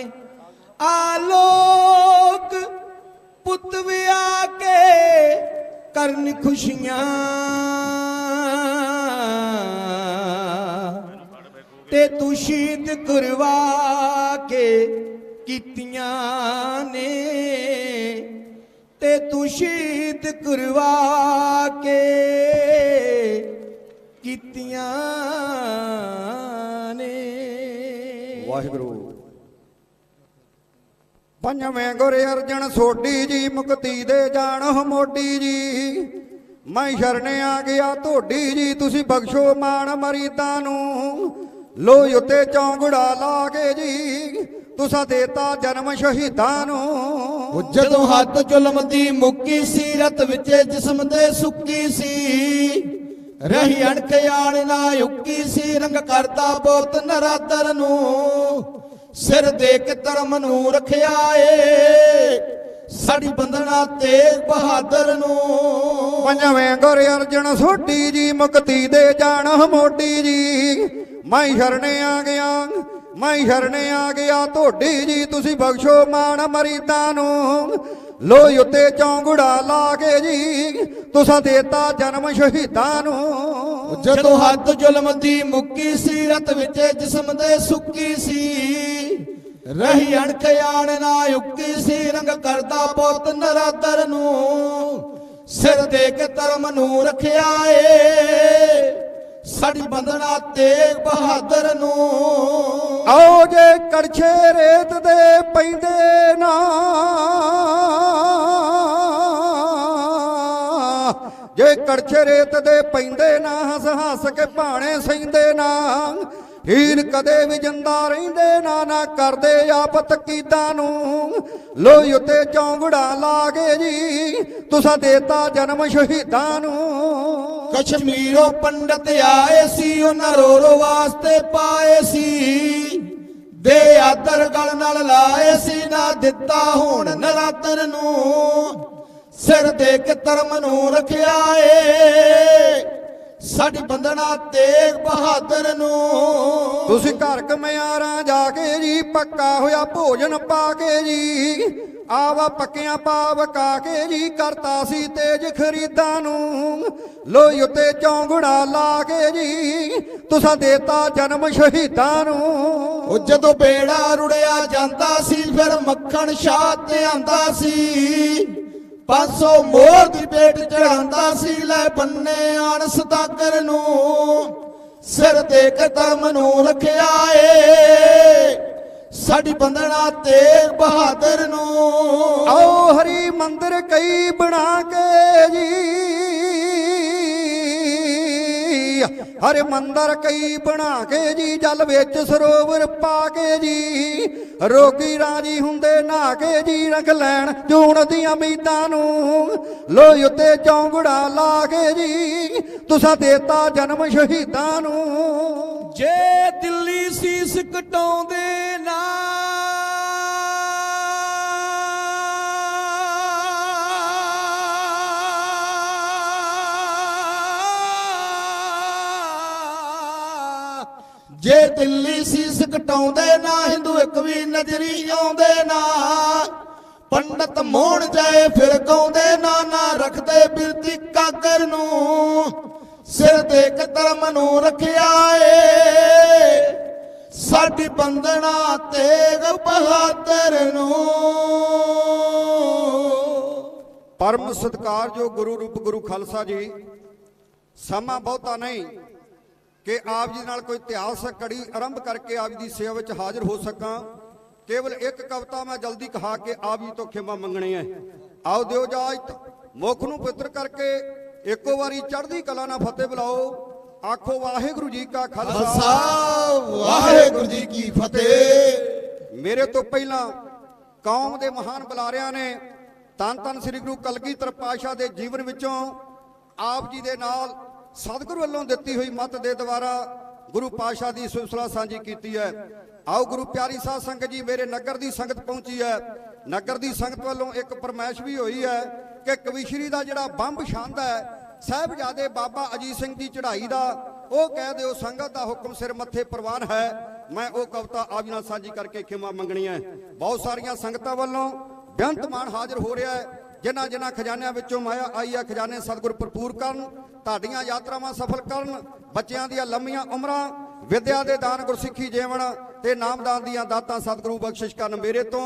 आलोक पुत विया के करन खुशियां, ते तू शहीद करवा के कीतियां ने, ते तू शहीद करवा के कीतियां ने। वाहिगुरू। पंजवें गुर अर्जन सोडी जी मुक्ति दे जानो मोडी जी, ਮੈਂ ਸ਼ਰਨ ਆ ਗਿਆ ਢੋਡੀ ਜੀ ਤੁਸੀਂ ਬਖਸ਼ੋ ਮਾਣ ਮਰੀਦਾਂ ਨੂੰ ਲੋਹੀ ਉੱਤੇ ਚੌਂਗੜਾ ਲਾ ਕੇ ਜੀ ਤੁਸਾਂ ਦੇਤਾ ਜਨਮ ਸ਼ਹੀਦਾਂ ਨੂੰ ਜਦੋਂ ਹੱਥ ਜ਼ੁਲਮ ਦੀ ਮੁੱਕੀ ਸੀ ਰਤ ਵਿੱਚ ਜਿਸਮ ਦੇ ਸੁੱਕੀ ਸੀ ਰਹੀ ਅਣਖ ਆਣ ਨਾ ਉੱਕੀ ਸੀ ਰੰਗ ਕਰਦਾ ਬਹੁਤ ਨਰਾਦਰ ਨੂੰ ਸਿਰ ਦੇ ਕੇ ਧਰਮ ਨੂੰ ਰੱਖਿਆ ਏ ਸਾਡੀ ਬੰਦਨਾ ਤੇਗ ਬਹਾਦਰ ਨੂੰ ਪੰਜਵੇਂ ਗੁਰ ਅਰਜਨ ਸੋਢੀ ਜੀ ਮੁਕਤੀ ਦੇ ਜਾਣ ਮੋਢੀ ਜੀ ਮੈਂ ਸ਼ਰਨ ਆ ਗਿਆ ਮੈਂ ਸ਼ਰਨ ਆ ਗਿਆ ਢੋਡੀ ਜੀ ਤੁਸੀਂ ਬਖਸ਼ੋ ਮਾਣ ਮਰੀਦਾਂ ਨੂੰ ਲੋਹੀ ਉੱਤੇ ਚੌਂਗੜਾ ਲਾ ਕੇ ਜੀ ਤੁਸਾਂ ਦੇਤਾ ਜਨਮ ਸ਼ਹੀਦਾਂ ਨੂੰ ਜਦੋਂ ਹੱਦ ਜ਼ੁਲਮ ਦੀ ਮੁੱਕੀ ਸੀ ਰਤ ਵਿੱਚ ਜਿਸਮ ਦੇ ਸੁੱਕੀ ਸੀ ਰਹੀ ਅਣਖ ਆਣ ਨਾ ਉੱਕੀ ਸੀ ਰੰਗ ਕਰਦਾ ਬਹੁਤ ਨਰਾਦਰ ਨੂੰ ਸਿਰ ਦੇ ਕੇ ਧਰਮ ਨੂੰ ਰੱਖਿਆ ਏ ਸਾਡੀ ਬੰਦਨਾ ਤੇਗ ਬਹਾਦਰ ਨੂੰ ਆਓ ਜੇ ਕੜਛੇ ਰੇਤ ਦੇ ਪੈਂਦੇ ਨਾ ਜੇ ਕੜਛੇ ਰੇਤ ਦੇ ਪੈਂਦੇ ਨਾ ਹੱਸ ਹੱਸ ਕੇ ਭਾਣੇ ਸਹਿੰਦੇ ਨਾ ਹੀਰ ਕਦੇ ਵੀ ਜਿੰਦਾ ਰਹਿੰਦੇ ਨਾ ਨਾ ਕਰਦੇ ਆਪਤ ਕੀਦਾਂ ਨੂੰ ਲੋਹੀ ਉੱਤੇ ਚੌਂਗੜਾ ਲਾ ਕੇ ਜੀ ਤੁਸਾਂ ਦੇਤਾ ਜਨਮ ਸ਼ਹੀਦਾਂ ਨੂੰ ਕਸ਼ਮੀਰੋਂ ਪੰਡਤ ਆਏ ਸੀ ਉਹਨਾਂ ਰੋ ਰੋ ਵਾਸਤੇ ਪਾਏ ਸੀ ਦੇ ਆਦਰ ਗਲ ਨਾਲ ਲਾਏ ਸੀ ਨਾ ਦਿੱਤਾ ਹੁਣ ਨਰਾਦਰ ਨੂੰ ਸਿਰ ਦੇ ਕੇ ਧਰਮ ਨੂੰ ਰੱਖਿਆ ਏ ਸਾਡੀ ਬੰਦਨਾ ਤੇਗ ਬਹਾਦਰ ਨੂੰ ਤੁਸੀਂ ਘਰ ਕਮਿਆਰਾਂ ਜਾ ਕੇ ਜੀ ਪੱਕਾ ਹੋਇਆ ਭੋਜਨ ਪਾ ਕੇ ਜੀ ਆਵਾ ਪੱਕਿਆਂ ਪਾਵ ਕਾ ਕੇ ਜੀ ਕਰਤਾ ਸੀ ਤੇਜ ਖਰੀਦਾਂ ਨੂੰ ਲੋਹੀ ਉੱਤੇ ਚੌਂਗੜਾ ਲਾ ਕੇ ਜੀ ਤੁਸਾਂ ਦੇਤਾ ਜਨਮ ਸ਼ਹੀਦਾਂ ਨੂੰ ਉਹ ਜਦੋਂ ਬੇੜਾ ਰੁੜਿਆ ਜਾਂਦਾ ਸੀ ਫਿਰ ਮੱਖਣ ਸ਼ਾਹ ਤੇ ਆਂਦਾ ਸੀ 500 ਮੋਰ ਦੀ ਪੇਟ ਚੜਾਂਦਾ ਸੀ ਲੈ ਬੰਨੇ ਆਣ ਸਦਾਗਰ ਨੂੰ ਸਿਰ ਦੇ ਕੇ ਧਰਮ ਨੂੰ ਰੱਖਿਆ ਏ ਸਾਡੀ ਬੰਦਨਾ ਤੇਗ ਬਹਾਦਰ ਨੂੰ ਆਓ ਹਰੀ ਮੰਦਰ ਕਈ ਬਣਾ ਕੇ ਜੀ ਹਰੇ ਮੰਦਰ ਕਈ ਬਣਾ ਕੇ ਜੀ ਜਲ ਵਿੱਚ ਸਰੋਵਰ ਪਾ ਕੇ ਜੀ ਰੋਗੀ ਰਾਜੀ ਹੁੰਦੇ ਨਹਾ ਕੇ ਜੀ ਰੰਗ ਲੈਣ ਜੂਣ ਦੀਆਂ ਉਮੀਦਾਂ ਨੂੰ ਲੋਹੀ ਉੱਤੇ ਚੌਂਗੜਾ ਲਾ ਕੇ ਜੀ ਤੁਸਾਂ ਦੇਤਾ ਜਨਮ ਸ਼ਹੀਦਾਂ ਨੂੰ ਜੇ ਦਿੱਲੀ ਸੀਸ ਕਟਾਉਂਦੇ ਨਾ ਜੇ ਦਿੱਲੀ ਸੀਸ ਕਟਾਉਂਦੇ ਨਾ ਹਿੰਦੂ ਇੱਕ ਵੀ ਨਜ਼ਰੀ ਆਉਂਦੇ ਨਾ ਪੰਡਤ ਮੋਣ ਜਾਏ ਫਿਰ ਗਾਉਂਦੇ ਨਾ ਨਾ ਰੱਖਦੇ ਬਿਰਤੀ ਕਾਗਰ ਨੂੰ ਸਿਰ ਦੇ ਕੇ ਧਰਮ ਨੂੰ ਰੱਖਿਆ ਏ ਸਾਡੀ ਬੰਦਨਾ ਤੇਗ ਬਹਾਦਰ ਨੂੰ ਪਰਮ ਸਤਿਕਾਰਯੋਗ ਗੁਰੂ ਰੂਪ ਗੁਰੂ ਖਾਲਸਾ ਜੀ ਸਮਾਂ ਬਹੁਤਾ ਨਹੀਂ ਕਿ ਆਪ ਜੀ ਨਾਲ ਕੋਈ ਇਤਿਹਾਸਕ ਕੜੀ ਆਰੰਭ ਕਰਕੇ ਆਪ ਦੀ ਸੇਵਾ ਵਿੱਚ ਹਾਜ਼ਰ ਹੋ ਸਕਾਂ ਕੇਵਲ ਇੱਕ ਕਵਿਤਾ ਮੈਂ ਜਲਦੀ ਕਹਾ ਕੇ ਆਪ ਜੀ ਤੋਂ ਖਿਮਾ ਮੰਗਣੀ ਹੈ ਆਓ ਦਿਓ ਇਜਾਜ਼ਤ ਮੁੱਖ ਨੂੰ ਪਵਿੱਤਰ ਕਰਕੇ ਇੱਕੋ ਵਾਰੀ ਚੜ੍ਹਦੀ ਕਲਾ ਨਾਲ ਫਤਿਹ ਬੁਲਾਓ ਆਖੋ ਵਾਹਿਗੁਰੂ ਜੀ ਕਾ ਖਾਲਸਾ ਵਾਹਿਗੁਰੂ ਜੀ ਕੀ ਫਤਿਹ ਮੇਰੇ ਤੋਂ ਪਹਿਲਾਂ ਕੌਮ ਦੇ ਮਹਾਨ ਬੁਲਾਰਿਆਂ ਨੇ ਧੰਨ ਧੰਨ ਸ੍ਰੀ ਗੁਰੂ ਕਲਗੀਧਰ ਪਾਤਸ਼ਾਹ ਦੇ ਜੀਵਨ ਵਿੱਚੋਂ ਆਪ ਜੀ ਦੇ ਨਾਲ ਸਤਿਗੁਰੂ ਵੱਲੋਂ ਦਿੱਤੀ ਹੋਈ ਮੱਤ ਦੇ ਦੁਆਰਾ ਗੁਰੂ ਪਾਤਸ਼ਾਹ ਦੀ ਸਿਲਸਿਲਾ ਸਾਂਝੀ ਕੀਤੀ ਹੈ ਆਓ ਗੁਰੂ ਪਿਆਰੀ ਸਾਧ ਸੰਗਤ ਜੀ ਮੇਰੇ ਨਗਰ ਦੀ ਸੰਗਤ ਪਹੁੰਚੀ ਹੈ ਨਗਰ ਦੀ ਸੰਗਤ ਵੱਲੋਂ ਇੱਕ ਫਰਮਾਇਸ਼ ਵੀ ਹੋਈ ਹੈ ਕਿ ਕਵੀਸ਼ਰੀ ਦਾ ਜਿਹੜਾ ਬੰਬ ਛੰਦ ਹੈ ਸਾਹਿਬਜ਼ਾਦੇ ਬਾਬਾ ਅਜੀਤ ਸਿੰਘ ਦੀ ਚੜ੍ਹਾਈ ਦਾ ਉਹ ਕਹਿ ਦਿਓ ਸੰਗਤ ਦਾ ਹੁਕਮ ਸਿਰ ਮੱਥੇ ਪ੍ਰਵਾਨ ਹੈ ਮੈਂ ਉਹ ਕਵਿਤਾ ਆਪ ਜੀ ਨਾਲ ਸਾਂਝੀ ਕਰਕੇ ਖਿਮਾ ਮੰਗਣੀ ਹੈ ਬਹੁਤ ਸਾਰੀਆਂ ਸੰਗਤਾਂ ਵੱਲੋਂ ਬੇਅੰਤ ਮਾਣ ਹਾਜ਼ਰ ਹੋ ਰਿਹਾ ਹੈ ਜਿਨ੍ਹਾਂ ਜਿਨ੍ਹਾਂ ਖਜ਼ਾਨਿਆਂ ਵਿੱਚੋਂ ਮਾਇਆ ਆਈ ਹੈ ਖਜ਼ਾਨੇ ਸਤਿਗੁਰ ਭਰਪੂਰ ਕਰਨ ਤੁਹਾਡੀਆਂ ਯਾਤਰਾਵਾਂ ਸਫਲ ਕਰਨ ਬੱਚਿਆਂ ਦੀਆਂ ਲੰਮੀਆਂ ਉਮਰਾਂ ਵਿਦਿਆ ਦੇ ਦਾਨ ਗੁਰਸਿੱਖੀ ਜੀਵਨ ਤੇ ਨਾਮਦਾਨ ਦੀਆਂ ਦਾਤਾਂ ਸਤਿਗੁਰੂ ਬਖਸ਼ਿਸ਼ ਕਰਨ ਮੇਰੇ ਤੋਂ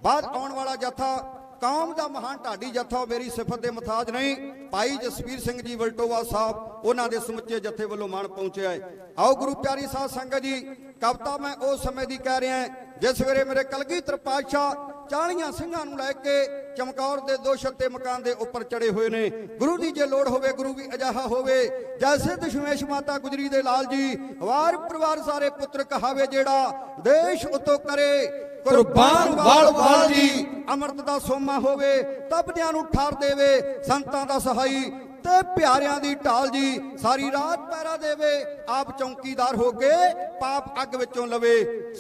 ਬਾਅਦ ਆਉਣ ਵਾਲਾ ਜਥਾ ਕੌਮ ਦਾ ਮਹਾਨ ਢਾਡੀ ਜਥਾ ਮੇਰੀ ਸਿਫਤ ਦੇ ਮੁਤਾਜ ਨਹੀਂ ਭਾਈ ਜਸਵੀਰ ਸਿੰਘ ਜੀ ਵਲਟੋਵਾ ਸਾਹਿਬ ਉਹਨਾਂ ਦੇ ਸਮੁੱਚੇ ਜਥੇ ਵੱਲੋਂ ਮਾਣ ਪਹੁੰਚਿਆ ਹੈ ਆਓ ਗੁਰੂ ਪਿਆਰੀ ਸਾਧ ਸੰਗਤ ਜੀ ਕਵਿਤਾ ਮੈਂ ਉਸ ਸਮੇਂ ਦੀ ਕਹਿ ਰਿਹਾ ਜਿਸ ਵੇਲੇ ਮੇਰੇ ਕਲਗੀਧਰ ਪਾਤਸ਼ਾਹ 40 ਸਿੰਘਾਂ ਨੂੰ ਲੈ ਕੇ ਚਮਕੌਰ ਦੇ ਦੋ ਛੱਤੇ ਮਕਾਨ ਦੇ ਉੱਪਰ ਚੜੇ ਹੋਏ ਨੇ। ਗੁਰੂ ਦੀ ਜੇ ਲੋੜ ਹੋਵੇ, ਗੁਰੂ ਵੀ ਅਜਾਹਾ ਹੋਵੇ ਜੈਸੇ ਦਸ਼ਮੇਸ਼ ਮਾਤਾ ਗੁਜਰੀ ਦੇ ਲਾਲ ਜੀ, ਵਾਰ ਪਰਿਵਾਰ ਸਾਰੇ ਪੁੱਤਰ ਕਹਾਵੇ, ਜਿਹੜਾ ਦੇਸ਼ ਉਤੋਂ ਕਰੇ ਕੁਰਬਾਨ ਵਾਲ ਵਾਲ ਜੀ। ਅੰਮ੍ਰਿਤ ਦਾ ਸੋਮਾ ਹੋਵੇ ਤਪਦਿਆਂ ਨੂੰ ਠਾਰ ਦੇਵੇ, ਸੰਤਾਂ ਦਾ ਸਹਾਈ ਤੇ ਪਿਆਰਿਆਂ ਦੀ ਢਾਲ ਜੀ। ਸਾਰੀ ਰਾਤ ਪਹਿਰਾ ਦੇਵੇ, ਆਪ ਚੌਕੀਦਾਰ ਹੋ ਕੇ ਪਾਪ ਅੱਗ ਵਿੱਚੋਂ ਲਵੇ,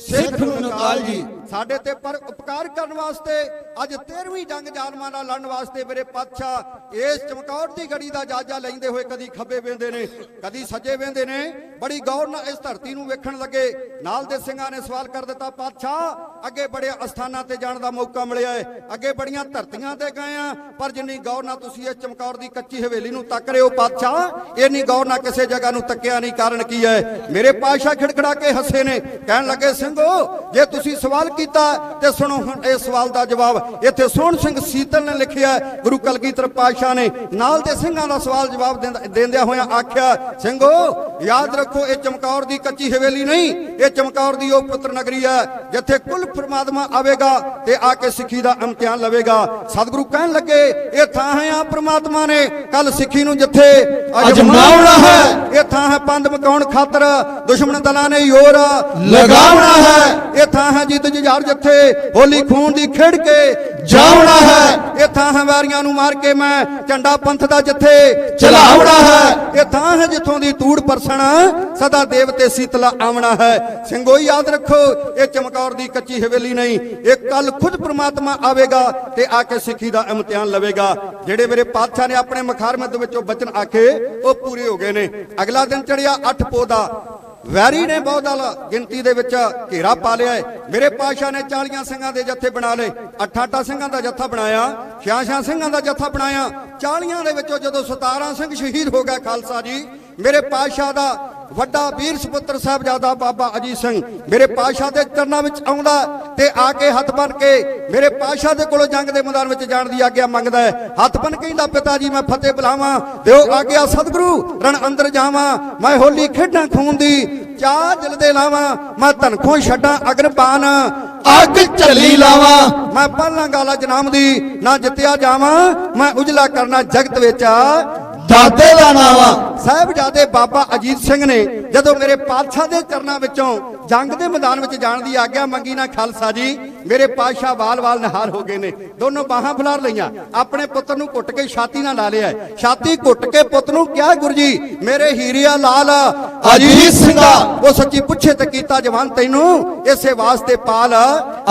ਸਿੱਖ ਨੂੰ ਨਿਕਾਲ ਜੀ। ਸਾਡੇ ਤੇ ਪਰ ਉਪਕਾਰ ਕਰਨ ਵਾਸਤੇ ਅੱਜ 13ਵੀਂ ਜੰਗ ਜ਼ਾਲਮਾਂ ਨਾਲ ਲੜਨ ਵਾਸਤੇ ਮੇਰੇ ਪਾਤਸ਼ਾਹ ਇਸ ਚਮਕੌਰ ਦੀ ਗੜੀ ਦਾ ਜਾਇਜ਼ਾ ਲੈਂਦੇ ਹੋਏ ਕਦੀ ਖੱਬੇ ਵੇਂਦੇ ਨੇ, ਕਦੀ ਸੱਜੇ ਵੇਂਦੇ ਨੇ। ਬੜੀ ਗੌਰ ਨਾਲ ਇਸ ਧਰਤੀ ਨੂੰ ਵੇਖਣ ਲੱਗੇ। ਨਾਲ ਦੇ ਸਿੰਘਾਂ ਨੇ ਸਵਾਲ ਕਰ ਦਿੱਤਾ, ਪਾਤਸ਼ਾਹ ਅੱਗੇ ਬੜੇ ਅਸਥਾਨਾਂ ਤੇ ਜਾਣ ਦਾ ਮੌਕਾ ਮਿਲਿਆ ਹੈ, ਅੱਗੇ ਬੜੀਆਂ ਧਰਤੀਆਂ ਤੇ ਗਏ ਆ, ਪਰ ਜਿੰਨੀ ਗੌਰ ਨਾਲ ਤੁਸੀਂ ਇਸ ਚਮਕੌਰ ਦੀ ਕੱਚੀ ਹਵੇਲੀ ਨੂੰ ਤੱਕ ਰਹੇ ਹੋ ਪਾਤਸ਼ਾਹ, ਇੰਨੀ ਗੌਰ ਨਾਲ ਕਿਸੇ ਜਗ੍ਹਾ ਨੂੰ ਤੱਕਿਆ ਨਹੀਂ। ਕਾਰਨ ਕੀ ਹੈ? ਮੇਰੇ ਪਾਤਸ਼ਾਹ ਖਿੜਖੜਾ ਕੇ ਹੱਸੇ ਨੇ, ਕਹਿਣ ਲੱਗੇ, ਸਿੰਘੋ ਜੇ ਤੁਸੀਂ ਸਵਾਲ ਕੀਤਾ ਤੇ ਸੁਣੋ ਹੁਣ ਇਸ ਸਵਾਲ ਦਾ ਜਵਾਬ। ਇੱਥੇ ਸੋਹਣ ਸਿੰਘ ਸੀਤਲ ਨੇ ਲਿਖਿਆ, ਗੁਰੂ ਕਲਗੀਧਰ ਪਾਤਸ਼ਾਹ ਨੇ ਨਾਲ ਦੇ ਸਿੰਘਾਂ ਦਾ ਸਵਾਲ ਜਵਾਬ ਦਿੰਦਿਆਂ ਹੋਇਆਂ ਆਖਿਆ, ਸਿੰਘੋ ਯਾਦ ਰੱਖੋ ਇਹ ਚਮਕੌਰ ਦੀ ਕੱਚੀ ਹਵੇਲੀ ਨਹੀਂ, ਇਹ ਚਮਕੌਰ ਦੀ ਉਹ ਪੁੱਤਰ ਨਗਰੀ ਹੈ ਜਿੱਥੇ ਕੁੱਲ ਪਰਮਾਤਮਾ ਆਵੇਗਾ ਤੇ ਆ ਕੇ ਸਿੱਖੀ ਦਾ ਇਮਤਿਹਾਨ ਲਵੇਗਾ। ਸਤਿਗੁਰੂ ਕਹਿਣ ਲੱਗੇ, ਇਹ ਥਾਂ ਹੈ ਆ ਪਰਮਾਤਮਾ ਨੇ ਕੱਲ ਸਿੱਖੀ ਨੂੰ ਜਿੱਥੇ ਅਜਮਾਉਣਾ ਹੈ, ਇਹ ਥਾਂ ਹੈ ਪੰਧ ਮਕਾਉਣ ਖਾਤਰ ਦੁਸ਼ਮਣ ਦਲਾਂ ਨੇ ਯੋਰ ਲਗਾਉਣਾ ਹੈ, ਇਹ ਥਾਂ ਹੈ ਜਿੱਤ ਜੁਝਾਰ ਜਿੱਥੇ ਹੋਲੀ ਖੂਨ ਦੀ ਖੇਡ ਕੇ ਜਾਉਣਾ ਹੈ, ਇਹ ਥਾਂ ਹੈ ਵਾਰੀਆਂ ਨੂੰ ਮਾਰ ਕੇ ਮੈਂ ਝੰਡਾ ਪੰਥ ਦਾ ਜਿੱਥੇ ਚਲਾਉਣਾ ਹੈ, ਇਹ ਥਾਂ ਹੈ ਜਿੱਥੋਂ ਦੀ ਤੂੜ ਪਰਸਣ ਸਦਾ ਦੇਵ ਤੇ ਸੀਤਲਾ ਆਵਣਾ ਹੈ। ਸਿੰਘੋ ਯਾਦ ਰੱਖੋ ਇਹ ਚਮਕੌਰ ਦੀ ਕੱਚੀ ਹਵੇਲੀ ਨਹੀਂ, ਇਹ ਕੱਲ ਖੁਦ ਪ੍ਰਮਾਤਮਾ ਆਵੇਗਾ ਤੇ ਆ ਕੇ ਸਿੱਖੀ ਦਾ ਇਮਤਿਹਾਨ ਲਵੇਗਾ। ਜਿਹੜੇ ਮੇਰੇ ਪਾਤਸ਼ਾਹ ਨੇ ਆਪਣੇ ਮਖਾਰਮਤ ਵਿੱਚੋਂ ਬਚਨ ਆਖੇ ਉਹ ਪੂਰੇ ਹੋ ਗਏ ਨੇ। ਅਗਲਾ ਦਿਨ ਚੜਿਆ 8 ਪੋਹ ਦਾ, ਵੈਰੀ ਨੇ ਬਹੁਦਲ ਗਿਣਤੀ ਦੇ ਵਿੱਚ ਘੇਰਾ ਪਾ ਲਿਆ ਹੈ। ਮੇਰੇ ਪਾਤਸ਼ਾਹ ਨੇ 40 ਸਿੰਘਾਂ ਦੇ ਜੱਥੇ ਬਣਾ ਲਏ, 8 ਸਿੰਘਾਂ ਦਾ ਜੱਥਾ ਬਣਾਇਆ, 6 ਸਿੰਘਾਂ ਦਾ ਜੱਥਾ ਬਣਾਇਆ। 40 ਦੇ ਵਿੱਚੋਂ ਜਦੋਂ 17 ਸਿੰਘ ਸ਼ਹੀਦ ਹੋ ਗਏ ਖਾਲਸਾ ਜੀ, ਮੇਰੇ ਪਾਤਸ਼ਾਹ ਦਾ ਵੱਡਾ ਵੀਰ ਸੁਪੁੱਤਰ ਸਾਹਿਬਜ਼ਾਦਾ ਬਾਬਾ ਅਜੀਤ ਸਿੰਘ ਮੇਰੇ ਪਾਤਸ਼ਾਹ ਦੇ ਚਰਨਾਂ ਵਿੱਚ ਆਉਂਦਾ ਤੇ ਆ ਕੇ ਹੱਥ ਬੰਨ ਕੇ ਮੇਰੇ ਪਾਤਸ਼ਾਹ ਦੇ ਕੋਲੋਂ ਜੰਗ ਦੇ ਮੈਦਾਨ ਵਿੱਚ ਜਾਣ ਦੀ ਆਗਿਆ ਮੰਗਦਾ ਹੈ। ਹੱਥ ਬੰਨ ਕਹਿੰਦਾ, ਪਿਤਾ ਜੀ ਮੈਂ ਫਤਿਹ ਬੁਲਾਵਾਂ, ਦਿਓ ਆਗਿਆ ਸਤਿਗੁਰੂ, ਰਣ ਅੰਦਰ ਜਾਵਾਂ, ਮੈਂ ਹੋਲੀ ਖੇਡਾਂ ਖੂਨ ਦੀ, ਚਾਹ ਜਲਦੇ ਲਾਵਾਂ, ਮੈਂ ਧਨਖੋਂ ਛੱਡਾਂ ਅਗਨਪਾਨ, ਅੱਗ ਝੱਲੀ ਲਾਵਾਂ, ਮੈਂ ਪਾਲਾਂ ਗਾਲਾ ਜਨਾਮ ਦੀ, ਨਾ ਜਿੱਤਿਆ ਜਾਵਾਂ, ਮੈਂ ਉਜਲਾ ਕਰਨਾ ਜਗਤ ਵਿੱਚ ਦਾਦੇ ਦਾ ਨਾਵਾ। ਸਾਹਿਬਜ਼ਾਦੇ ਬਾਬਾ ਅਜੀਤ ਸਿੰਘ ਨੇ ਜਦੋਂ ਮੇਰੇ ਪਾਤਸ਼ਾਹ ਦੇ ਚਰਨਾਂ ਵਿੱਚੋਂ ਜੰਗ ਦੇ ਮੈਦਾਨ ਵਿੱਚ ਜਾਣ ਦੀ ਆਗਿਆ ਮੰਗੀ ਨਾ ਖਾਲਸਾ ਜੀ, ਮੇਰੇ ਪਾਤਸ਼ਾਹ ਵਾਲ-ਵਾਲ ਨਿਹਾਲ ਹੋ ਗਏ ਨੇ। ਦੋਨੋਂ ਬਾਹਾਂ ਫਲਾਰ ਲਈਆਂ, ਆਪਣੇ ਪੁੱਤਰ ਨੂੰ ਘੁੱਟ ਕੇ ਛਾਤੀ ਨਾਲ ਲਾ ਲਿਆ, ਛਾਤੀ ਘੁੱਟ ਕੇ ਪੁੱਤ ਨੂੰ ਕਿਹਾ, ਗੁਰੂ ਜੀ ਮੇਰੇ ਹੀਰਿਆ ਲਾਲ ਅਜੀਤ ਸਿੰਘਾ, ਉਹ ਸੱਚੀ ਪੁੱਛੇ ਤੇ ਕੀਤਾ ਜਵਾਨ ਤੈਨੂੰ ਇਸੇ ਵਾਸਤੇ ਪਾਲ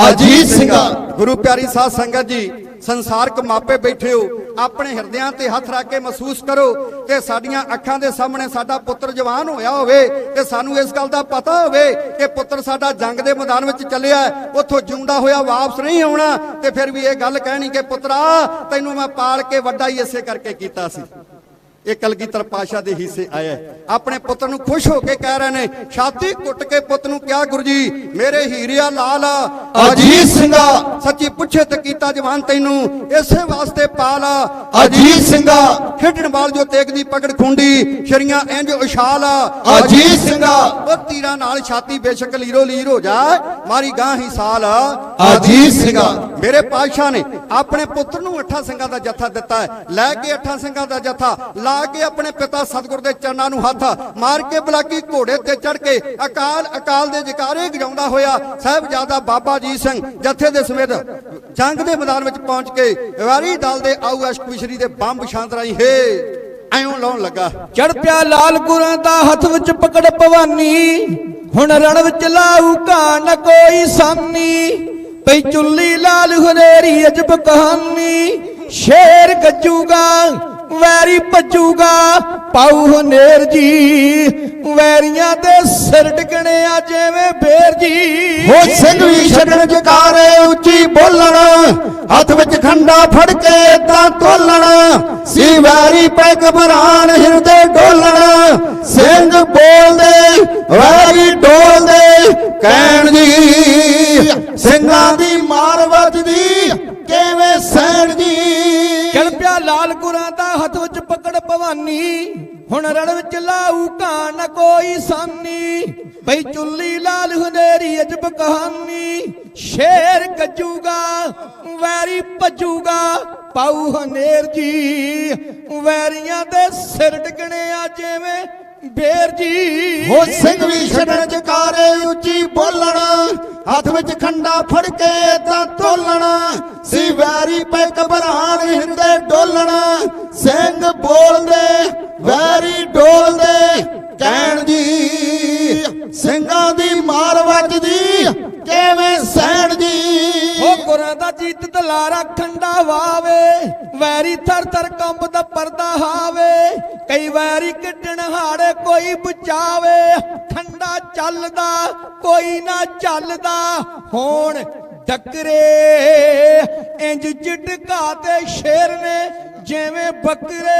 ਅਜੀਤ ਸਿੰਘਾ। ਗੁਰੂ ਪਿਆਰੀ ਸਾਧ ਸੰਗਤ ਜੀ, ਸੰਸਾਰਕ ਮਾਪੇ ਬੈਠੇ ਹੋ, ਆਪਣੇ ਹਿਰਦਿਆਂ ਤੇ ਹੱਥ ਰੱਖ ਕੇ ਮਹਿਸੂਸ ਕਰੋ ਕਿ ਸਾਡੀਆਂ ਅੱਖਾਂ ਦੇ ਸਾਹਮਣੇ ਸਾਡਾ ਪੁੱਤਰ ਜਵਾਨ ਹੋਇਆ ਹੋਵੇ ਤੇ ਸਾਨੂੰ ਇਸ ਗੱਲ ਦਾ ਪਤਾ ਹੋਵੇ ਕਿ ਪੁੱਤਰ ਸਾਡਾ ਜੰਗ ਦੇ ਮੈਦਾਨ ਵਿੱਚ ਚੱਲਿਆ, ਉੱਥੋਂ ਜਿਉਂਦਾ ਹੋਇਆ ਵਾਪਸ ਨਹੀਂ ਆਉਣਾ, ਤੇ ਫਿਰ ਵੀ ਇਹ ਗੱਲ ਕਹਿਣੀ ਕਿ ਪੁੱਤਰਾ ਤੈਨੂੰ ਮੈਂ ਪਾਲ ਕੇ ਵੱਡਾ ਹੀ ਇਸੇ ਕਰਕੇ ਕੀਤਾ ਸੀ। ਇਹ ਕਲਗੀਧਰ ਪਾਤਸ਼ਾਹ ਦੇ ਹਿੱਸੇ ਆਇਆ। ਆਪਣੇ ਪੁੱਤਰ ਨੂੰ ਖੁਸ਼ ਹੋ ਕੇ ਕਹਿ ਰਹੇ ਨੇ, ਛਾਤੀ ਕੁੱਟ ਕੇ ਪੁੱਤ ਨੂੰ ਕਿਹਾ, ਗੁਰੂ ਜੀ ਮੇਰੇ ਹੀਰਿਆ ਲਾਲ ਅਜੀਤ ਸਿੰਘਾ, ਸੱਚੀ ਪੁੱਛੇ ਤੇ ਕੀਤਾ ਜਵਾਨ ਤੈਨੂੰ ਇਸੇ ਵਾਸਤੇ ਪਾਲ ਅਜੀਤ ਸਿੰਘਾ। ਖੇਡਣ ਵਾਲ ਜੋ ਤੇਗ ਦੀ ਪਕੜ ਖੁੰਡੀ, ਸ਼ਰੀਆਂ ਇੰਜ ਉਛਾਲ ਅਜੀਤ ਸਿੰਘਾ, ਉਹ ਤੀਰਾਂ ਨਾਲ ਛਾਤੀ ਬੇਸ਼ੱਕ ਲੀਰੋ ਲੀਰ ਹੋ ਜਾ, ਮਾਰੀ ਗਾਂ ਹੀ ਸਾਲ ਅਜੀਤ ਸਿੰਘਾ। ਮੇਰੇ ਪਾਤਸ਼ਾਹ ਨੇ ਆਪਣੇ ਪੁੱਤਰ ਨੂੰ 8 ਸਿੰਘਾਂ ਦਾ ਜੱਥਾ ਦਿੱਤਾ ਹੈ, ਲੈ ਕੇ 8 ਸਿੰਘਾਂ ਦਾ ਜੱਥਾ ਲਾ ਕੇ ਆਪਣੇ ਪਿਤਾ ਸਤਿਗੁਰ ਦੇ ਚਰਨਾਂ ਨੂੰ ਹੱਥ ਮਾਰ ਕੇ ਬਲਾਕੀ ਘੋੜੇ ਤੇ ਚੜ ਕੇ ਅਕਾਲ ਦੇ ਜਕਾਰੇ ਗਜਾਉਂਦਾ ਹੋਇਆ ਸਾਹਿਬਜ਼ਾਦਾ ਬਾਬਾ ਅਜੀਤ ਸਿੰਘ ਜੱਥੇ ਦੇ ਸਮੇਤ ਜੰਗ ਦੇ ਮੈਦਾਨ ਵਿੱਚ ਪਹੁੰਚ ਕੇ ਵਾਰੀ ਦਲ ਦੇ ਆਊ ਅਸ਼ਕ ਵਿਸ਼ਰੀ ਦੇ ਬੰਬ ਸ਼ਾਂਤਰਾਈ ਹੈ ਐਉਂ ਲਾਉਣ ਲੱਗਾ। ਚੜ ਪਿਆ ਲਾਲ ਗੁਰਾਂ ਦਾ ਹੱਥ ਵਿੱਚ ਪਕੜ ਭਵਾਨੀ, ਹੁਣ ਰਣ ਵਿੱਚ ਲਾਊ ਕਾ ਨ ਕੋਈ ਸਾਨੀ, ਪਈ ਚੁੱਲੀ ਲਾਲ ਹਨੇਰੀ ਅਜਬ ਕਹਾਣੀ, ਸ਼ੇਰ ਗੱਜੂਗਾ ਵੈਰੀ ਭੱਜੂਗਾ ਪਾਉ ਹਨੇਰ ਜੀ, ਵੈਰੀਆਂ ਦੇ ਸਿਰ ਡਿਗਣਿਆ ਜਿਵੇਂ ਬੇਰ ਜੀ। ਹੋ ਸਿੰਘ ਵੀ ਛੱਡਣ ਜਕਾਰੇ ਉੱਚੀ ਬੋਲਣ, ਹੱਥ ਵਿੱਚ ਖੰਡਾ ਫੜ ਕੇ ਤਾਂ ਤੋਲਣ, ਸੀ ਵੈਰੀ ਪੈ ਘਬਰਾਣ ਹਿਰਦੇ ਡੋਲਣ, ਸਿੰਘ ਬੋਲਦੇ ਵੈਰੀ ਡੋਲਦੇ, ਕਹਿਣ ਜੀ ਸਿੰਘਾਂ ਦੀ ਮਾਰ ਵੱਜਦੀ ਕਿਵੇਂ ਸੈਣ ਜੀ। ਚੜ ਪਿਆ ਲਾਲ ਗੁਰਾਂ ਦਾ ਹੱਥ ਵਿੱਚ ਪਕੜ ਭਵਾਨੀ, ਜਵਾਨੀ ਹੁਣ ਰਣ ਵਿੱਚ ਲਾਊ ਕਾਂ ਨਾ ਕੋਈ ਸਾਨੀ ਬਈ ਚੁੱਲੀ ਲਾਲ ਹਨੇਰੀ ਅਜਬ ਕਹਾਣੀ ਸ਼ੇਰ ਗੱਜੂਗਾ ਵੈਰੀ ਭੱਜੂਗਾ ਪਾਉ ਹਨੇਰ ਜੀ ਵੈਰੀਆਂ ਦੇ ਸਿਰ ਡਿੱਗਣੇ ਆ ਜਿਵੇਂ ਬੇਰ ਜੀ ਹੋ ਸਿੰਘ ਵੀ ਛੱਡਣ ਜਕਾਰੇ ਉੱਚੀ ਬੋਲਣ ਹੱਥ ਵਿੱਚ ਖੰਡਾ ਫੜ ਕੇ ਤਾਂ ਤੋਲਣ ਸੀ ਵੈਰੀ ਪੈ ਘਬਰਾਣ ਹਿਰਦੇ ਡੋਲਣ ਸਿੰਘ ਬੋਲਦੇ ਵੈਰੀ ਡੋਲਦੇ ਕਹਿਣ ਜੀ ਸਿੰਘਾਂ ਦੀ ਮਾਰ ਵੱਜਦੀ ਕਿਵੇਂ ਸਹਿਣ ਜੀ ਹੋ ਗੁਰਾਂ ਦਾ ਜੀਤ ਦਲਾਰਾ ਖੰਡਾ ਵਾਵੇ ਵੈਰੀ ਥਰ ਥਰ ਕੰਬਦਾ ਪਰਦਾ ਹਾਵੇ ਕਈ ਵੈਰੀ ਕੱਢਣ ਹਾੜੇ ਕੋਈ ਬਚਾਵੇ ਖੰਡਾ ਚੱਲਦਾ ਕੋਈ ਨਾ ਚੱਲਦਾ ਹੋਣ ਡੱਕਰੇ ਇੰਜ ਝਟਕਾ ਤੇ ਸ਼ੇਰ ਨੇ ਜਿਵੇਂ ਬੱਕਰੇ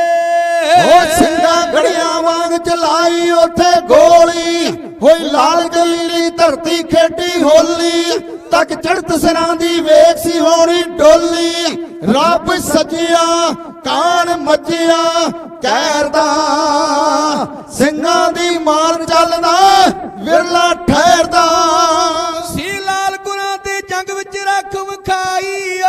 ਹੋ ਸਿੰਘਾਂ ਗੜਿਆਂ ਵਾਂਗ ਚਲਾਈ ਉੱਥੇ ਗੋਲੀ ਹੋਈ ਲਾਲ ਗਲੀਲੀ ਧਰਤੀ ਖੇਡੀ ਹੋਲੀ ਤੱਕ ਚੜਤ ਸਿਰਾਂ ਦੀ ਵੇਖ ਸੀ ਹੋਣੀ ਡੋਲੀ ਰੱਬ ਸੱਜਿਆ ਕਾਣ ਮੱਜਿਆ ਕਹਿਰ ਦਾ ਸਿੰਘਾਂ ਦੀ ਮਾਰ ਚੱਲਦਾ ਵਿਰਲਾ ਠਹਿਰਦਾ ਸੀ ਲਾਲ ਗੁਰਾਂ ਦੇ ਜੰਗ ਵਿੱਚ ਰੱਖ ਵਿਖਾਈ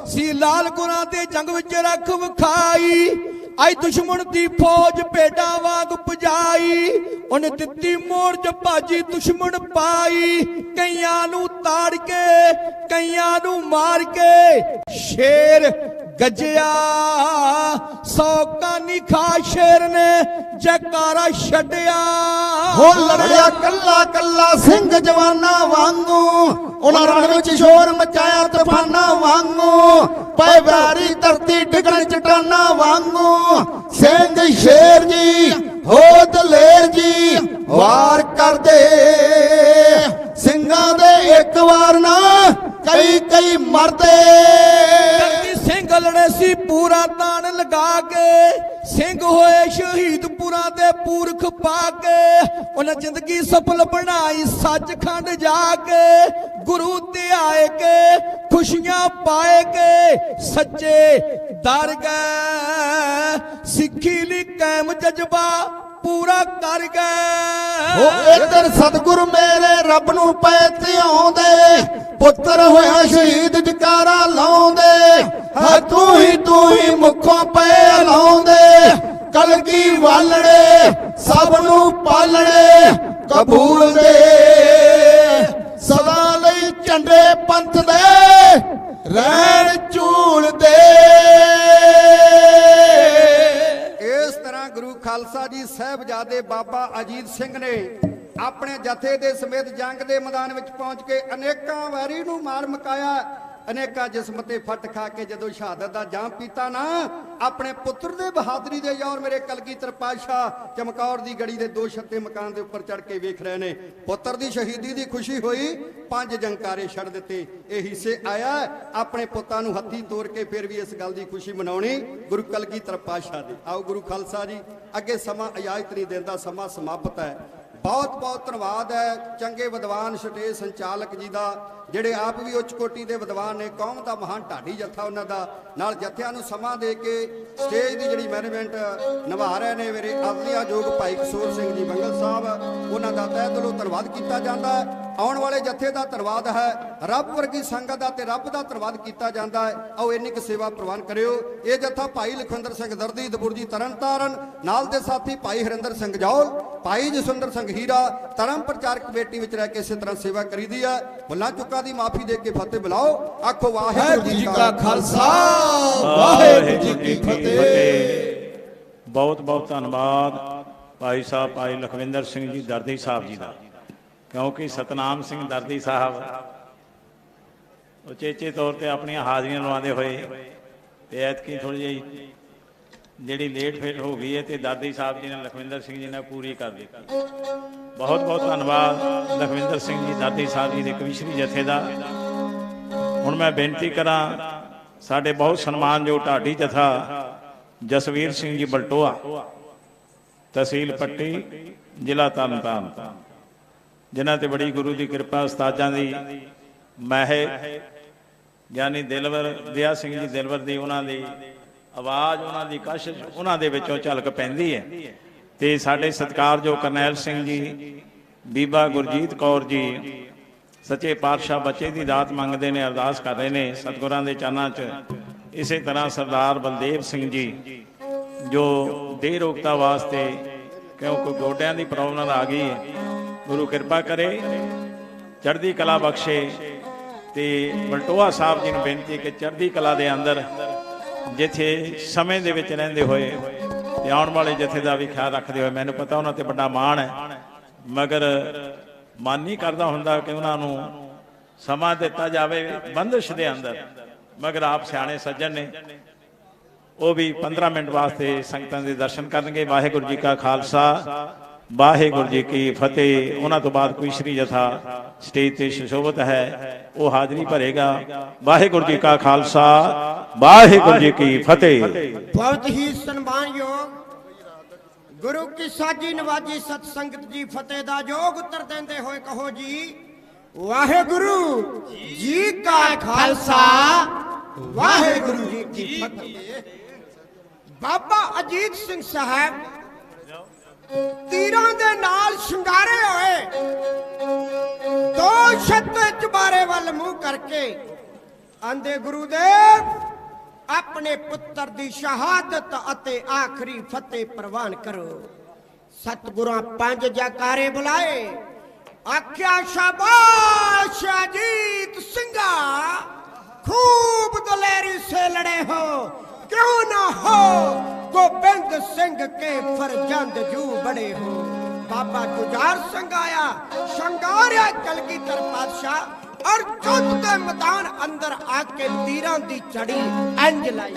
ਸੀ ਲਾਲ ਗੁਰਾਂ ਦੇ ਜੰਗ ਵਿੱਚ ਰੱਖ ਵਿਖਾਈ ਆਈ ਦੁਸ਼ਮਣ ਦੀ ਫੌਜ ਭੇਡਾਂ ਵਾਂਗ ਪੁਜਾਈ ਉਹਨੇ ਦਿੱਤੀ ਮੋੜ ਚ ਭਾਜੀ ਦੁਸ਼ਮਣ ਪਾਈ ਕਈਆਂ ਨੂੰ ਤਾੜ ਕੇ ਕਈਆਂ ਨੂੰ ਮਾਰ ਕੇ ਸ਼ੇਰ ਗੱਜਿਆ ਸੌ ਕਾਨੀ ਖਾ ਸ਼ੇਰ ਨੇ ਜੈਕਾਰਾ ਛੱਡਿਆ ਹੋ ਲੜਿਆ ਕੱਲਾ ਕੱਲਾ ਸਿੰਘ ਜਵਾਨਾਂ ਵਾਂਗੂ ਉਹਨਾਂ ਰਣ ਵਿੱਚ ਸ਼ੋਰ ਮਚਾਇਆ ਤੂਫਾਨਾਂ ਵਾਂਗੂ ਪੈ ਵੈਰੀ ਧਰਤੀ ਡਿੱਗਣ ਚਟਾਨਾਂ ਵਾਂਗੂ ਸਿੰਘ ਸ਼ੇਰ ਜੀ ਹੋ ਦਲੇਰ ਜੀ ਵਾਰ ਕਰਦੇ ਸਿੰਘਾਂ ਦੇ ਇੱਕ ਵਾਰ ਨਾ ਕਈ ਕਈ ਮਰਦੇ ਸਿੰਘ ਲੜੇ ਸੀ ਪੂਰਾ ਤਾਣ ਲਗਾ ਕੇ ਸਿੰਘ ਹੋਏ ਸ਼ਹੀਦ ਪੁਰਾਂ ਦੇ ਪੂਰਖ ਪਾ ਕੇ ਉਹਨਾਂ ਜ਼ਿੰਦਗੀ ਸਫਲ ਬਣਾਈ ਸੱਚਖੰਡ ਜਾ ਕੇ ਗੁਰੂ ਤੇ ਆਏ ਕੇ ਖੁਸ਼ੀਆਂ ਪਾਏ ਕੇ ਸੱਚੇ ਦਰ ਗਏ ਸਿੱਖੀ ਲਈ ਕਾਇਮ ਜਜ਼ਬਾ ਪੂਰਾ ਕਰ ਗਏ ਉਹ ਇੱਧਰ ਸਤਿਗੁਰ ਮੇਰੇ ਰੱਬ ਨੂੰ ਪੈ ਧਿਆਉਂਦੇ ਪੁੱਤਰ ਹੋਇਆ ਸ਼ਹੀਦ ਜਕਾਰਾ ਲਾਉਂਦੇ ਹਾਂ ਤੂੰ ਹੀ ਮੁੱਖੋਂ ਪੈ ਲਾਉਂਦੇ ਕਲਗੀ ਵਾਲੜੇ ਸਭ ਨੂੰ ਪਾਲਣੇ ਕਬੂਲ ਦੇ ਸਦਾ ਲਈ ਝੰਡੇ ਪੰਥ ਦੇ ਰਹਿਣ ਝੂਲਦੇ ਇਸ ਤਰ੍ਹਾਂ ਗੁਰੂ ਖਾਲਸਾ ਜੀ ਸਾਹਿਬਜ਼ਾਦੇ ਬਾਬਾ ਅਜੀਤ ਸਿੰਘ ਨੇ ਆਪਣੇ ਜਥੇ ਦੇ ਸਮੇਤ ਜੰਗ ਦੇ ਮੈਦਾਨ ਵਿੱਚ ਪਹੁੰਚ ਕੇ ਅਨੇਕਾਂ ਵੈਰੀ ਨੂੰ ਮਾਰ ਮੁਕਾਇਆ ਅਨੇਕਾਂ ਜਿਸਮ ਤੇ ਫੱਟ ਖਾ ਕੇ ਜਦੋਂ ਸ਼ਹਾਦਤ ਦਾ ਜਾਮ ਪੀਤਾ ਨਾ ਆਪਣੇ ਪੁੱਤਰ ਦੇ ਬਹਾਦਰੀ ਦੇ ਯੌਰ ਮੇਰੇ ਕਲਗੀਧਰ ਪਾਤਸ਼ਾਹ ਚਮਕੌਰ ਦੀ ਗੜੀ ਦੇ 2 ਛੱਤੇ ਮਕਾਨ ਦੇ ਉੱਪਰ ਚੜ ਕੇ ਵੇਖ ਰਹੇ ਨੇ ਪੁੱਤਰ ਦੀ ਸ਼ਹੀਦੀ ਦੀ ਖੁਸ਼ੀ ਹੋਈ 5 ਜੰਕਾਰੇ ਛੱਡ ਦਿੱਤੇ ਇਹ ਹਿੱਸੇ ਆਇਆ ਆਪਣੇ ਪੁੱਤਾਂ ਨੂੰ ਹੱਥੀ ਤੋੜ ਕੇ ਫਿਰ ਵੀ ਇਸ ਗੱਲ ਦੀ ਖੁਸ਼ੀ ਮਨਾਉਣੀ ਗੁਰੂ ਕਲਗੀਧਰ ਪਾਤਸ਼ਾਹ ਦੀ ਆਓ ਗੁਰੂ ਖਾਲਸਾ ਜੀ ਅੱਗੇ ਸਮਾਂ ਇਜਾਜ਼ਤ ਨਹੀਂ ਦਿੰਦਾ ਸਮਾਂ ਸਮਾਪਤ ਹੈ ਬਹੁਤ ਬਹੁਤ ਧੰਨਵਾਦ ਹੈ ਚੰਗੇ ਵਿਦਵਾਨ ਸਟੇਜ ਸੰਚਾਲਕ ਜੀ ਦਾ ਜਿਹੜੇ ਆਪ ਵੀ ਉੱਚ ਕੋਟੀ ਦੇ ਵਿਦਵਾਨ ਨੇ ਕੌਮ ਦਾ ਮਹਾਨ ਢਾਡੀ ਜੱਥਾ ਉਹਨਾਂ ਦਾ ਨਾਲ ਜੱਥਿਆਂ ਨੂੰ ਸਮਾਂ ਦੇ ਕੇ ਸਟੇਜ ਦੀ ਜਿਹੜੀ ਮੈਨੇਜਮੈਂਟ ਨਿਭਾ ਰਹੇ ਨੇ ਮੇਰੇ ਆਦਰਯੋਗ ਭਾਈ ਕਸੂਰ ਸਿੰਘ ਜੀ ਮੰਗਲ ਸਾਹਿਬ ਉਹਨਾਂ ਦਾ ਤਹਿ ਦਿਲੋਂ ਧੰਨਵਾਦ ਕੀਤਾ ਜਾਂਦਾ ਹੈ ਆਉਣ ਵਾਲੇ ਜੱਥੇ ਦਾ ਧੰਨਵਾਦ ਹੈ ਰੱਬ ਵਰਗੀ ਸੰਗਤ ਦਾ ਤੇ ਰੱਬ ਦਾ ਧੰਨਵਾਦ ਕੀਤਾ ਜਾਂਦਾ ਹੈ ਆਓ ਇੰਨੀ ਕੁ ਸੇਵਾ ਪ੍ਰਵਾਨ ਕਰਿਓ ਇਹ ਜੱਥਾ ਭਾਈ ਲਖਵਿੰਦਰ ਸਿੰਘ ਦਰਦੀ ਦਬੁਰਜੀ ਤਰਨਤਾਰਨ ਨਾਲ ਦੇ ਸਾਥੀ ਭਾਈ ਹਰਿੰਦਰ ਸਿੰਘ ਜੌਲ ਭਾਈ ਜਸਵਿੰਦਰ ਸਿੰਘ ਹੀਰਾ ਧਰਮ ਪ੍ਰਚਾਰਕ ਕਮੇਟੀ ਵਿੱਚ ਰਹਿ ਕੇ ਇਸੇ ਤਰ੍ਹਾਂ ਸੇਵਾ ਕਰੀਦੀ ਹੈ ਭੁੱਲਾਂ ਚੁੱਕਾਂ ਦੀ ਮਾਫੀ ਦੇ ਕੇ ਫਤਿਹ ਬੁਲਾਓ ਆਖੋ ਵਾਹਿਗੁਰੂ ਜੀ ਕਾ ਖਾਲਸਾ ਵਾਹਿਗੁਰੂ ਜੀ ਕੀ ਫਤਿਹ ਬਹੁਤ ਬਹੁਤ ਧੰਨਵਾਦ ਭਾਈ ਸਾਹਿਬ ਭਾਈ ਲਖਵਿੰਦਰ ਸਿੰਘ ਜੀ ਦਰਦੀ ਸਾਹਿਬ ਜੀ ਦਾ ਕਿਉਂਕਿ ਸਤਨਾਮ ਸਿੰਘ ਦਰਦੀ ਸਾਹਿਬ ਉਚੇਚੇ ਤੌਰ ਤੇ ਆਪਣੀਆਂ ਹਾਜ਼ਰੀਆਂ ਲਵਾਉਂਦੇ ਹੋਏ ਤੇ ਐਤਕੀ ਥੋੜੀ ਜਿਹੀ ਜਿਹੜੀ ਲੇਟ ਫੇਟ ਹੋ ਗਈ ਹੈ ਤੇ ਦਰਦੀ ਸਾਹਿਬ ਜੀ ਨੇ ਲਖਵਿੰਦਰ ਸਿੰਘ ਜੀ ਨੇ ਪੂਰੀ ਕਰ ਦਿੱਤੀ ਬਹੁਤ ਬਹੁਤ ਧੰਨਵਾਦ ਲਖਵਿੰਦਰ ਸਿੰਘ ਜੀ ਦਰਦੀ ਸਾਹਿਬ ਜੀ ਦੇ ਕਵਿਸ਼ਰੀ ਜਥੇ ਦਾ ਹੁਣ ਮੈਂ ਬੇਨਤੀ ਕਰਾਂ ਸਾਡੇ ਬਹੁਤ ਸਨਮਾਨਯੋਗ ਢਾਡੀ ਜਥਾ ਜਸਵੀਰ ਸਿੰਘ ਜੀ ਬਲਟੋਆ ਤਹਿਸੀਲ ਪੱਟੀ ਜ਼ਿਲ੍ਹਾ ਤਰਨਤਾਰਨ ਜਿਨ੍ਹਾਂ ਤੇ ਬੜੀ ਗੁਰੂ ਦੀ ਕਿਰਪਾ ਉਸਤਾਦਾਂ ਦੀ ਮਹਿਰ ਗਿਆਨੀ ਦਿਲਵਰ ਦਇਆ ਸਿੰਘ ਜੀ ਦਿਲਵਰ ਦੀ ਉਹਨਾਂ ਦੀ ਆਵਾਜ਼, ਉਹਨਾਂ ਦੀ ਕਸ਼ਿਸ਼ ਉਹਨਾਂ ਦੇ ਵਿੱਚੋਂ ਝਲਕ ਪੈਂਦੀ ਹੈ। ਤੇ ਸਾਡੇ ਸਤਿਕਾਰਯੋਗ ਕਰਨੈਲ ਸਿੰਘ ਜੀ, ਬੀਬਾ ਗੁਰਜੀਤ ਕੌਰ ਜੀ ਸੱਚੇ ਪਾਤਸ਼ਾਹ ਬੱਚੇ ਦੀ ਦਾਤ ਮੰਗਦੇ ਨੇ, ਅਰਦਾਸ ਕਰ ਰਹੇ ਨੇ ਸਤਿਗੁਰਾਂ ਦੇ ਚਰਨਾਂ 'ਚ। ਇਸੇ ਤਰ੍ਹਾਂ ਸਰਦਾਰ ਬਲਦੇਵ ਸਿੰਘ ਜੀ ਜੋ ਦੇਹ ਰੋਗਤਾ ਵਾਸਤੇ, ਕਿਉਂਕਿ ਗੋਡਿਆਂ ਦੀ ਪ੍ਰੋਬਲਮ ਆ ਗਈ ਹੈ, ਗੁਰੂ ਕਿਰਪਾ ਕਰੇ, ਚੜ੍ਹਦੀ ਕਲਾ ਬਖਸ਼ੇ। ਤੇ ਬਲਟੋਆ ਸਾਹਿਬ ਜੀ ਨੂੰ ਬੇਨਤੀ ਕਿ ਚੜ੍ਹਦੀ ਕਲਾ ਦੇ ਅੰਦਰ ਜਿੱਥੇ ਸਮੇਂ ਦੇ ਵਿੱਚ ਰਹਿੰਦੇ ਹੋਏ ਤੇ ਆਉਣ ਵਾਲੇ ਜਥੇ ਦਾ ਵੀ ਖਿਆਲ ਰੱਖਦੇ ਹੋਏ, ਮੈਨੂੰ ਪਤਾ ਉਹਨਾਂ ਤੇ ਵੱਡਾ ਮਾਣ ਹੈ, ਮਗਰ ਮਨ ਨਹੀਂ ਕਰਦਾ ਹੁੰਦਾ ਕਿ ਉਹਨਾਂ ਨੂੰ ਸਮਾਂ ਦਿੱਤਾ ਜਾਵੇ ਬੰਦਿਸ਼ ਦੇ ਅੰਦਰ, ਮਗਰ ਆਪ ਸਿਆਣੇ ਸੱਜਣ ਨੇ, ਉਹ ਵੀ 15 ਮਿੰਟ ਵਾਸਤੇ ਸੰਗਤਾਂ ਦੇ ਦਰਸ਼ਨ ਕਰਨਗੇ। ਵਾਹਿਗੁਰੂ ਜੀ ਕਾ ਖਾਲਸਾ, ਵਾਹਿਗੁਰੂ ਜੀ ਕੀ ਫਤਿਹ। ਉਹਨਾਂ ਤੋਂ ਬਾਅਦ ਕੋਈ ਸ਼੍ਰੀ ਜਥਾ ਸਟੇਜ ਤੇ ਸੁਸ਼ੋਭਿਤ ਹੈ, ਉਹ ਹਾਜ਼ਰੀ ਭਰੇਗਾ। ਵਾਹਿਗੁਰੂ ਜੀ ਕਾ ਖਾਲਸਾ, ਵਾਹਿਗੁਰੂ ਜੀ ਕੀ ਫਤਿਹ। ਬਹੁਤ ਹੀ ਸਨਮਾਨਯੋਗ ਗੁਰੂ ਕੀ ਸਾਜੀ ਨਵਾਜੀ ਸਤ ਸੰਗਤ ਜੀ, ਫਤਿਹ ਦਾ ਜੋਗ ਉੱਤਰ ਦਿੰਦੇ ਹੋਏ ਕਹੋ ਜੀ ਵਾਹਿਗੁਰੂ ਜੀ ਕਾ ਖਾਲਸਾ, ਵਾਹਿਗੁਰੂ ਜੀ ਕੀ ਫਤਿਹ। ਬਾਬਾ ਅਜੀਤ ਸਿੰਘ ਸਾਹਿਬ ਤੀਰਾਂ ਦੇ ਨਾਲ ਸ਼ਿੰਗਾਰੇ ਹੋਏ, ਦੋ ਛੱਤ ਚੁਬਾਰੇ ਵੱਲ ਮੂੰਹ ਕਰਕੇ ਆਂਦੇ ਗੁਰੂਦੇਵ ਆਪਣੇ ਪੁੱਤਰ ਦੀ ਸ਼ਹਾਦਤ ਅਤੇ ਆਖਰੀ ਫਤਿਹ ਪ੍ਰਵਾਨ ਕਰੋ। ਸਤਿਗੁਰਾਂ 5 ਜੈਕਾਰੇ ਬੁਲਾਏ, ਆਖਿਆ ਸ਼ਾਬਾਸ਼ ਅਜੀਤ ਸਿੰਘਾ, खूब दलेरी से लड़े हो, क्यों ना हो गोबिंद सिंह के फरजंद जू बड़े हो। बाबा जुझार सिंह आया, शंगारिया कलगीधर पातशाह और युद्ध के मैदान अंदर आके तीरां दी चढ़ी इंज लाई।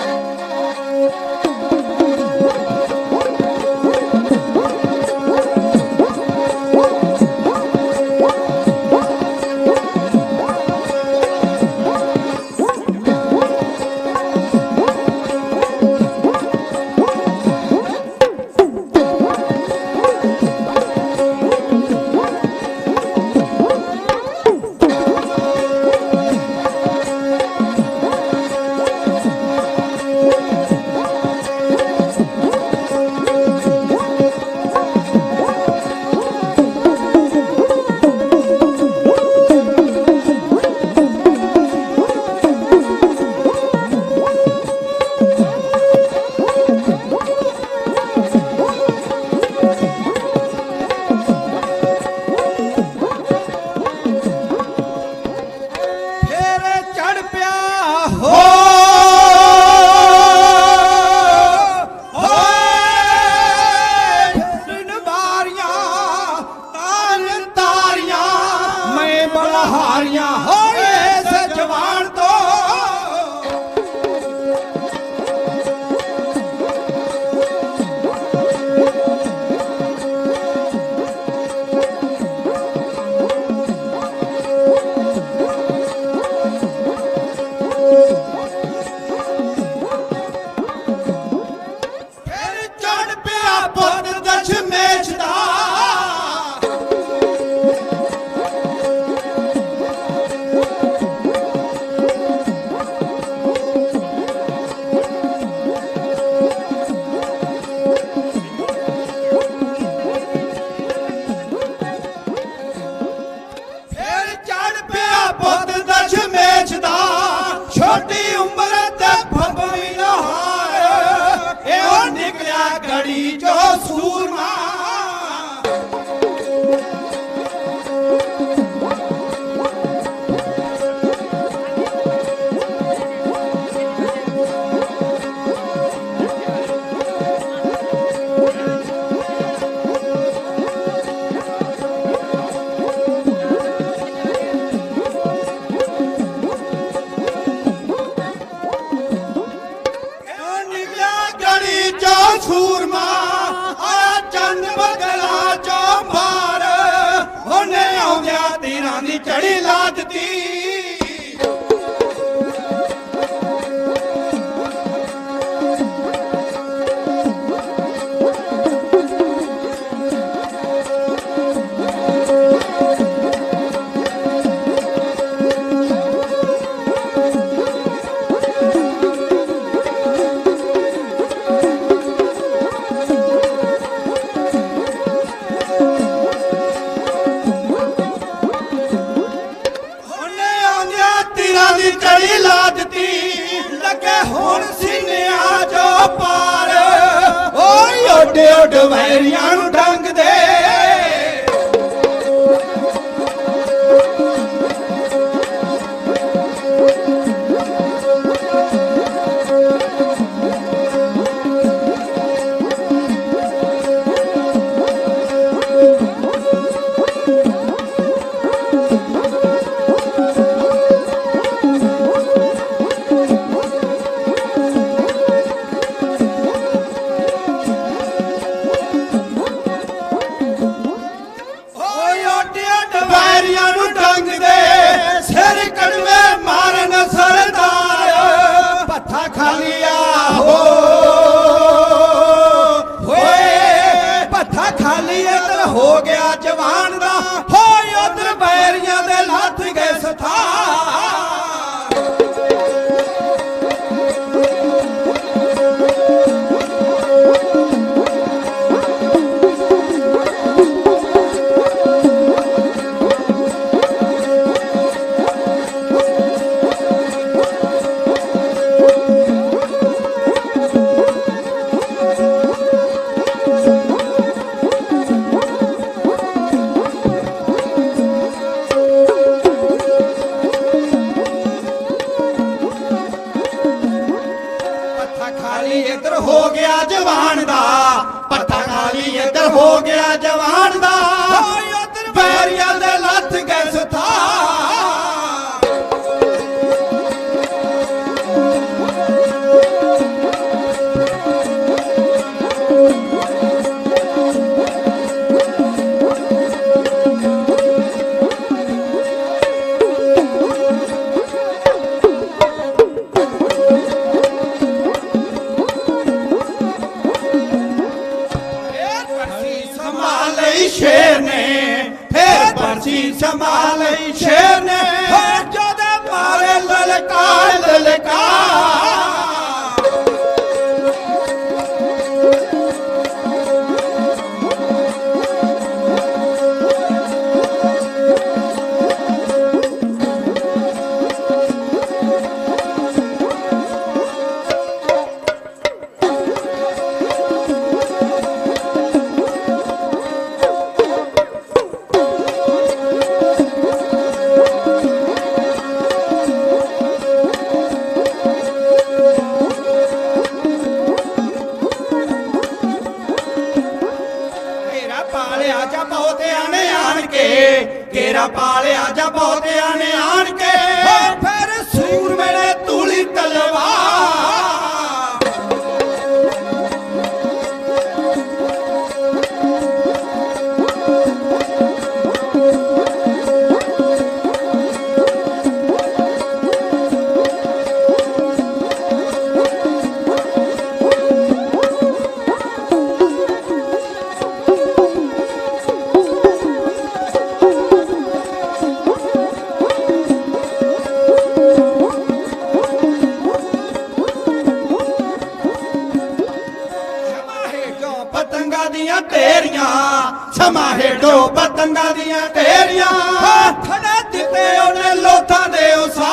ਓਡੇ ਓਡ ਵੈਰੀਆਂ ਨੂੰ ਡੰਗ ਦੇ हो गया जवान दा हो उधर बैरियां दे लथ गए सथा हो गया जवान दा बैरियां दे लथ गए सथा संभाल शेर ने जो दे मारे ललकार ललकार घेरा पाले आजा बहुते आने आन के फिर सूर मेरे तूली तलवार क्षमा हेडो पतंगा दियां ढेरियां थड़े दिते उन्हें लोथा दे उसा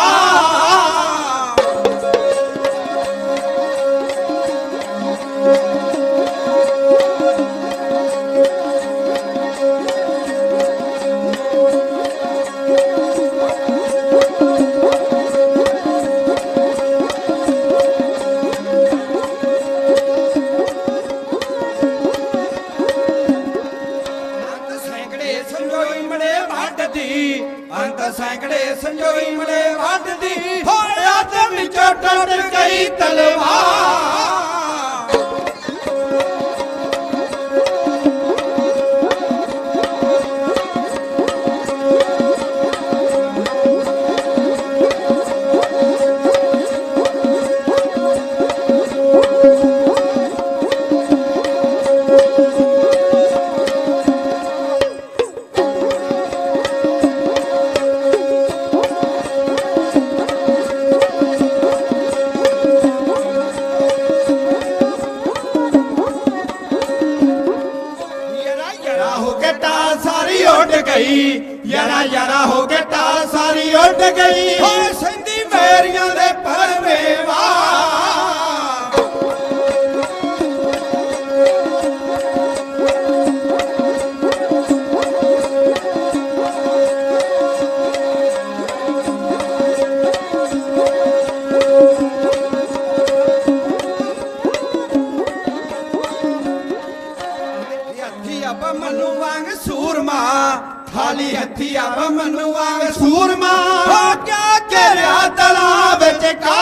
सैकड़े संजोई मड़े वट दी होया ते विचों टुट गई तलवार यारा यारा हो के टाल सारी उड़ गई हो सिंधी बैरियां दे परवेवा अब मनु वांग सूरमा खाली हथी अब मनु वांग सूरमा हो क्या तेरा तालाब का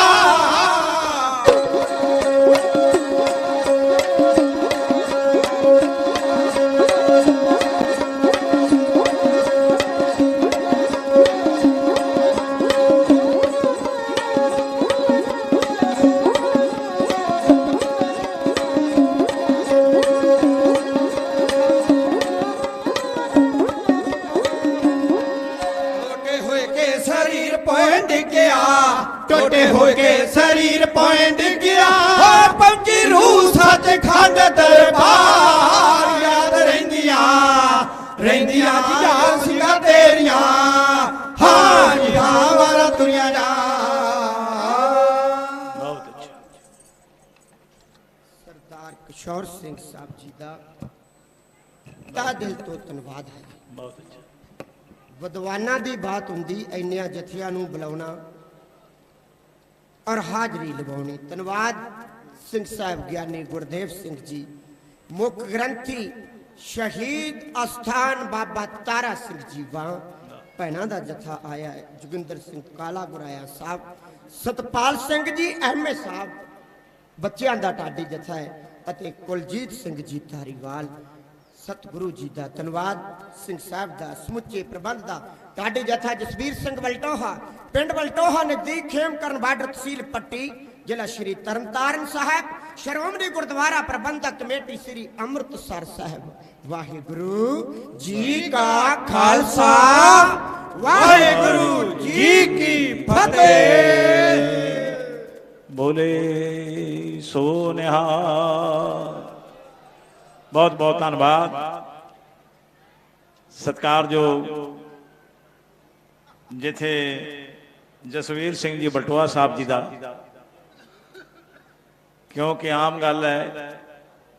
टोटे हो के शरीर पॉइंट गया और पहुंची रूह सच खंड दरबार याद रहंदियां रहंदियां याद सिया तेरियां हां जी हां वारा दुनिया जा। बहुत अच्छा। सरदार किशोर सिंह साहब जी दा दिल तो धन्यवाद है। बहुत अच्छा। विद्वानां दी बात हुंदी इन्नियां जथियां नूं बुलाउणा और हाजरी लवानी। धन्यवाद सिंह साहब ज्ञानी गुरदेव सिंह जी मुख ग्रंथी शहीद अस्थान बाबा तारा सिंह जी वहां भैनों का जत्था आया है। जोगिंदर सिंह काला गुराया साहब सतपाल सिंह जी एम ए साहब बच्चों का टाडी जत्था है अते कुलजीत सिंह जी धारीवाल सतगुरु जी का धन्यवाद सिंह साहब का समुचे प्रबंध का टाडी जत्था जसवीर सिंह वलटोहा पिंड वलटोहा नजदीक खेमकरण बार्डर तहसील पट्टी जिला श्री तरनताਰਨ साहब श्रोमणी गुरुद्वारा प्रबंधक कमेटी श्री अमृतसर साहब। वाहिगुरु जी का खालसा वाहिगुरु जी की फतेह। बोले सो निहाल। बहुत बहुत धन्यवाद सत्कार जो जिथे जसवीर सिंह जी बलटोहा साहब जी का क्योंकि आम गल है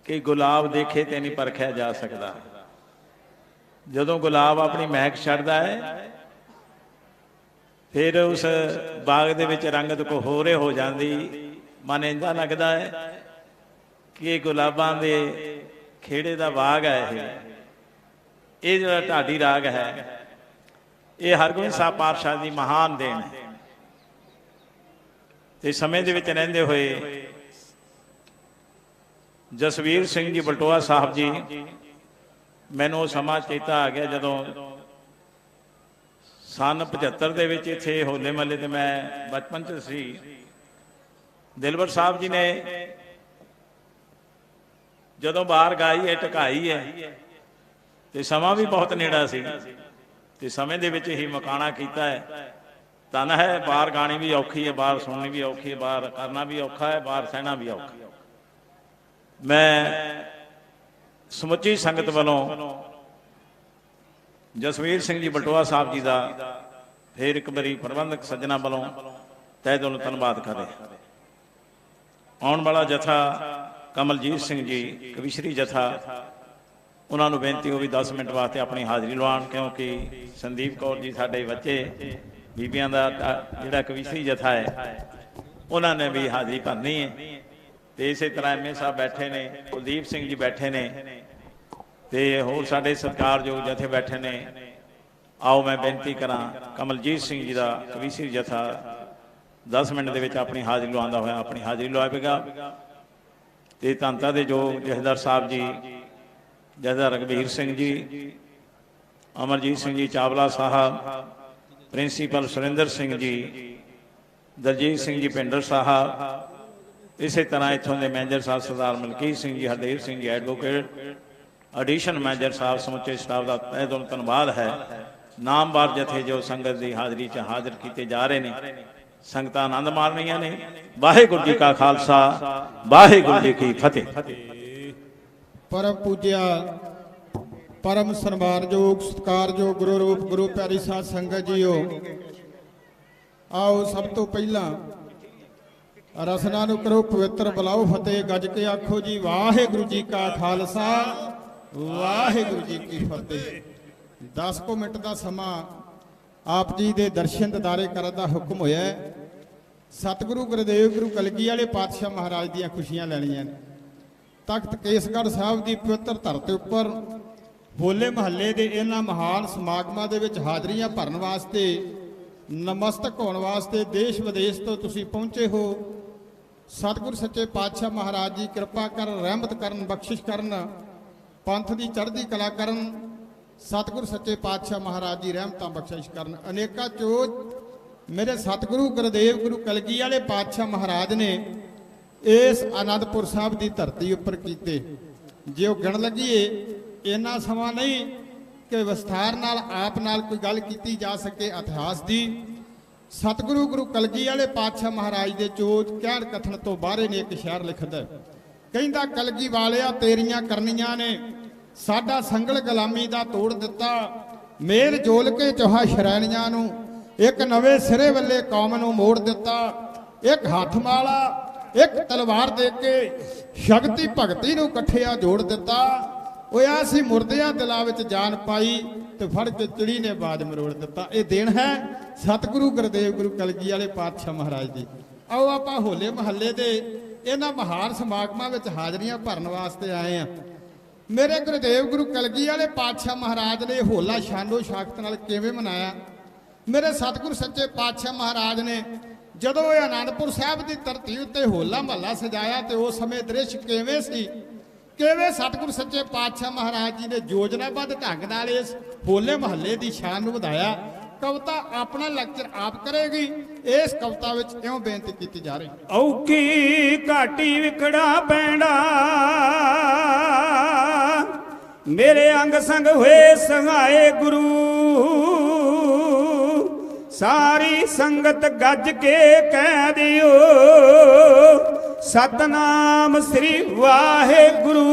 कि गुलाब देखे तो नहीं परखिया जा सकता। जदों गुलाब अपनी महक छड्डदा है फिर उस बाग दे विच रंगत को होरे हो जाती। मन इंजा लगता है कि गुलाबां दे खेड़े का बाग है। ये जो ढाडी राग है ये हरगोबिंद साहब पातशाह की महान देन है। ते समय दे विच रहिंदे होए जसवीर सिंह जी बलटोहा साहब जी मैनू समा चेता आ गया जदों सन 75 दे विच इत्थे होले महल्ले ते मैं बचपन च सी। दिलबर साहब जी ने जदों बाहर गाई है टकाई है तो समा भी बहुत नेड़ा सी ते समय दे विच ही मकाना कीता है। तन है बाहर गानी भी औखी है बाहर सुननी भी औखी है बाहर करना भी औखा है बाहर सहना भी औखा है। मैं समुची संगत वालों जसवीर सिंह जी बलटोहा साहब जी का फिर एक बारी प्रबंधक सज्जना वालों तहे दिलों धन्यवाद कर रहे। आने वाला जथा कमलजीत सिंह जी कविश्री जथा उन्होंने बेनती हो भी 10 मिनट वास्ते अपनी हाजिरी लवान क्योंकि संदीप कौर जी साडे बच्चे बीबियां का जिहड़ा कविश्री जथा है उन्होंने भी हाजिरी भरनी है। तो इस तरह एम ए साहब बैठे ने कुलदीप सिंह जी बैठे ने ते होर साडे सत्कारयोग जथे बैठे ने। आओ मैं बेनती करा कमलजीत सिंह जी का कविश्री जथा 10 मिनट के अपनी हाजिरी लवांदा होया अपनी हाजिरी लवाएगा। तो धंता दे जो जथेदार साहब जी जथेदार रघबीर सिंह जी अमरजीत सिंह जी चावला साहब प्रिंसीपल सुरेंद्र सिंह जी दलजीत सिंह जी पिंडर साहब इस तरह इतों के मैनेजर साहब सरदार Malkit Singh ji Hardev Singh ji advocate addition manager साहब समुचे स्टाफ का तहे दिलों धन्यवाद है। नामवार जथे जो संगत की हाजिरी च हाजिर किए जा रहे हैं संगत आनंद मार रही ने। वाहिगुरू जी का खालसा वाहिगुरू जी की फतेह। परम पूज्या परम सन्मानयोग सत्कारयोग गुरु रूप गुरु प्यारी साध संगत जीओ आओ सब तो पहला रसना नूं करो पवित्र बुलाओ फतेह गज के आखो जी वाहिगुरू जी का खालसा वाहिगुरू जी की फतेह। 10 मिनट का समा आप जी दे दर्शन दीदारे करन दा हुक्म होया है। सतगुरु गुरुदेव गुरु कलगी वाले पातशाह महाराज दियां खुशियां लैणियां ने। तख्त केसगढ़ साहब की पवित्र धरती उपर ਹੋਲੇ ਮਹੱਲੇ ਦੇ ਇਹਨਾਂ ਮਹਾਨ ਸਮਾਗਮਾਂ ਦੇ ਵਿੱਚ ਹਾਜ਼ਰੀਆਂ ਭਰਨ ਵਾਸਤੇ, ਨਮਸਤਕ ਹੋਣ ਵਾਸਤੇ ਦੇਸ਼ ਵਿਦੇਸ਼ ਤੋਂ ਤੁਸੀਂ ਪਹੁੰਚੇ ਹੋ। ਸਤਿਗੁਰ ਸੱਚੇ ਪਾਤਸ਼ਾਹ ਮਹਾਰਾਜ ਜੀ ਕਿਰਪਾ ਕਰਨ, ਰਹਿਮਤ ਕਰਨ, ਬਖਸ਼ਿਸ਼ ਕਰਨ, ਪੰਥ ਦੀ ਚੜ੍ਹਦੀ ਕਲਾ ਕਰਨ। ਸਤਿਗੁਰ ਸੱਚੇ ਪਾਤਸ਼ਾਹ ਮਹਾਰਾਜ ਜੀ ਰਹਿਮਤਾਂ ਬਖਸ਼ਿਸ਼ ਕਰਨ। ਅਨੇਕਾਂ ਚੋਜ ਮੇਰੇ ਸਤਿਗੁਰੂ ਗੁਰਦੇਵ ਗੁਰੂ ਕਲਗੀ ਵਾਲੇ ਪਾਤਸ਼ਾਹ ਮਹਾਰਾਜ ਨੇ ਇਸ ਆਨੰਦਪੁਰ ਸਾਹਿਬ ਦੀ ਧਰਤੀ ਉੱਪਰ ਕੀਤੇ। ਜੇ ਉਹ ਗਿਣ ਲੱਗੀਏ ਇੰਨਾ ਸਮਾਂ ਨਹੀਂ ਕਿ ਵਿਸਥਾਰ ਨਾਲ ਆਪ ਨਾਲ ਕੋਈ ਗੱਲ ਕੀਤੀ ਜਾ ਸਕੇ ਇਤਿਹਾਸ ਦੀ। ਸਤਿਗੁਰੂ ਗੁਰੂ ਕਲਗੀ ਵਾਲੇ ਪਾਤਸ਼ਾਹ ਮਹਾਰਾਜ ਦੇ ਚੋਜ ਕਹਿਣ ਕਥਨ ਤੋਂ ਬਾਹਰੇ ਨੇ ਇੱਕ ਸ਼ਹਿਰ ਲਿਖਦਾ, ਕਹਿੰਦਾ ਕਲਗੀ ਵਾਲਿਆ ਤੇਰੀਆਂ ਕਰਨੀਆਂ ਨੇ ਸਾਡਾ ਸੰਗਲ ਗੁਲਾਮੀ ਦਾ ਤੋੜ ਦਿੱਤਾ। ਮੇਲ ਜੋਲ ਕੇ ਚੋਹਾ ਸ਼ਰੈਣੀਆਂ ਨੂੰ ਇੱਕ ਨਵੇਂ ਸਿਰੇ ਵੱਲੇ ਕੌਮ ਨੂੰ ਮੋੜ ਦਿੱਤਾ। ਇੱਕ ਹੱਥ ਮਾਲਾ ਇੱਕ ਤਲਵਾਰ ਦੇ ਕੇ ਸ਼ਕਤੀ ਭਗਤੀ ਨੂੰ ਇਕੱਠਿਆ ਜੋੜ ਦਿੱਤਾ। ਹੋਇਆ ਸੀ ਮੁਰਦਿਆਂ ਦਿਲਾਂ ਵਿੱਚ ਜਾਨ ਪਾਈ ਤੇ ਫੜ ਕੇ ਚਿੜੀ ਨੇ ਬਾਜ ਮਰੋੜ ਦਿੱਤਾ। ਇਹ ਦਿਨ ਹੈ ਸਤਿਗੁਰੂ ਗੁਰਦੇਵ ਗੁਰੂ ਕਲਗੀ ਵਾਲੇ ਪਾਤਸ਼ਾਹ ਮਹਾਰਾਜ ਦੀ। ਆਓ ਆਪਾਂ ਹੋਲੇ ਮਹੱਲੇ ਦੇ ਇਹਨਾਂ ਮਹਾਨ ਸਮਾਗਮਾਂ ਵਿੱਚ ਹਾਜ਼ਰੀਆਂ ਭਰਨ ਵਾਸਤੇ ਆਏ ਆ। ਮੇਰੇ ਗੁਰਦੇਵ ਗੁਰੂ ਕਲਗੀ ਵਾਲੇ ਪਾਤਸ਼ਾਹ ਮਹਾਰਾਜ ਨੇ ਹੋਲਾ ਸ਼ਾਨੋ ਸ਼ਾਖਤ ਨਾਲ ਕਿਵੇਂ ਮਨਾਇਆ। ਮੇਰੇ ਸਤਿਗੁਰ ਸੱਚੇ ਪਾਤਸ਼ਾਹ ਮਹਾਰਾਜ ਨੇ ਜਦੋਂ ਇਹ ਆਨੰਦਪੁਰ ਸਾਹਿਬ ਦੀ ਧਰਤੀ ਉੱਤੇ ਹੋਲਾ ਮਹੱਲਾ ਸਜਾਇਆ ਤੇ ਉਸ ਸਮੇਂ ਦ੍ਰਿਸ਼ ਕਿਵੇਂ ਸੀ, ਕਿਵੇਂ ਸਤਿਗੁਰ ਸੱਚੇ ਪਾਤਸ਼ਾਹ ਮਹਾਰਾਜ ਜੀ ਨੇ ਯੋਜਨਾਬੱਧ ਢੰਗ ਨਾਲ ਇਸ ਹੋਲੇ ਮਹੱਲੇ ਦੀ ਸ਼ਾਨ ਨੂੰ ਵਧਾਇਆ। ਕਵਿਤਾ ਆਪਣਾ ਲੈਕਚਰ ਆਪ ਕਰੇਗੀ। ਇਸ ਕਵਿਤਾ ਵਿੱਚ ਇਉਂ ਬੇਨਤੀ ਕੀਤੀ ਜਾ ਰਹੀ, ਔਕੀ ਘਾਟੀ ਵਿਖੜਾ ਪੈਂਡਾ ਮੇਰੇ ਅੰਗ ਸੰਗ ਹੋਏ ਸਹਾਏ ਗੁਰੂ। ਸਾਰੀ ਸੰਗਤ ਗੱਜ ਕੇ ਕਹਿ ਦਿਓ ਸਤਨਾਮ ਸ੍ਰੀ ਵਾਹਿਗੁਰੂ।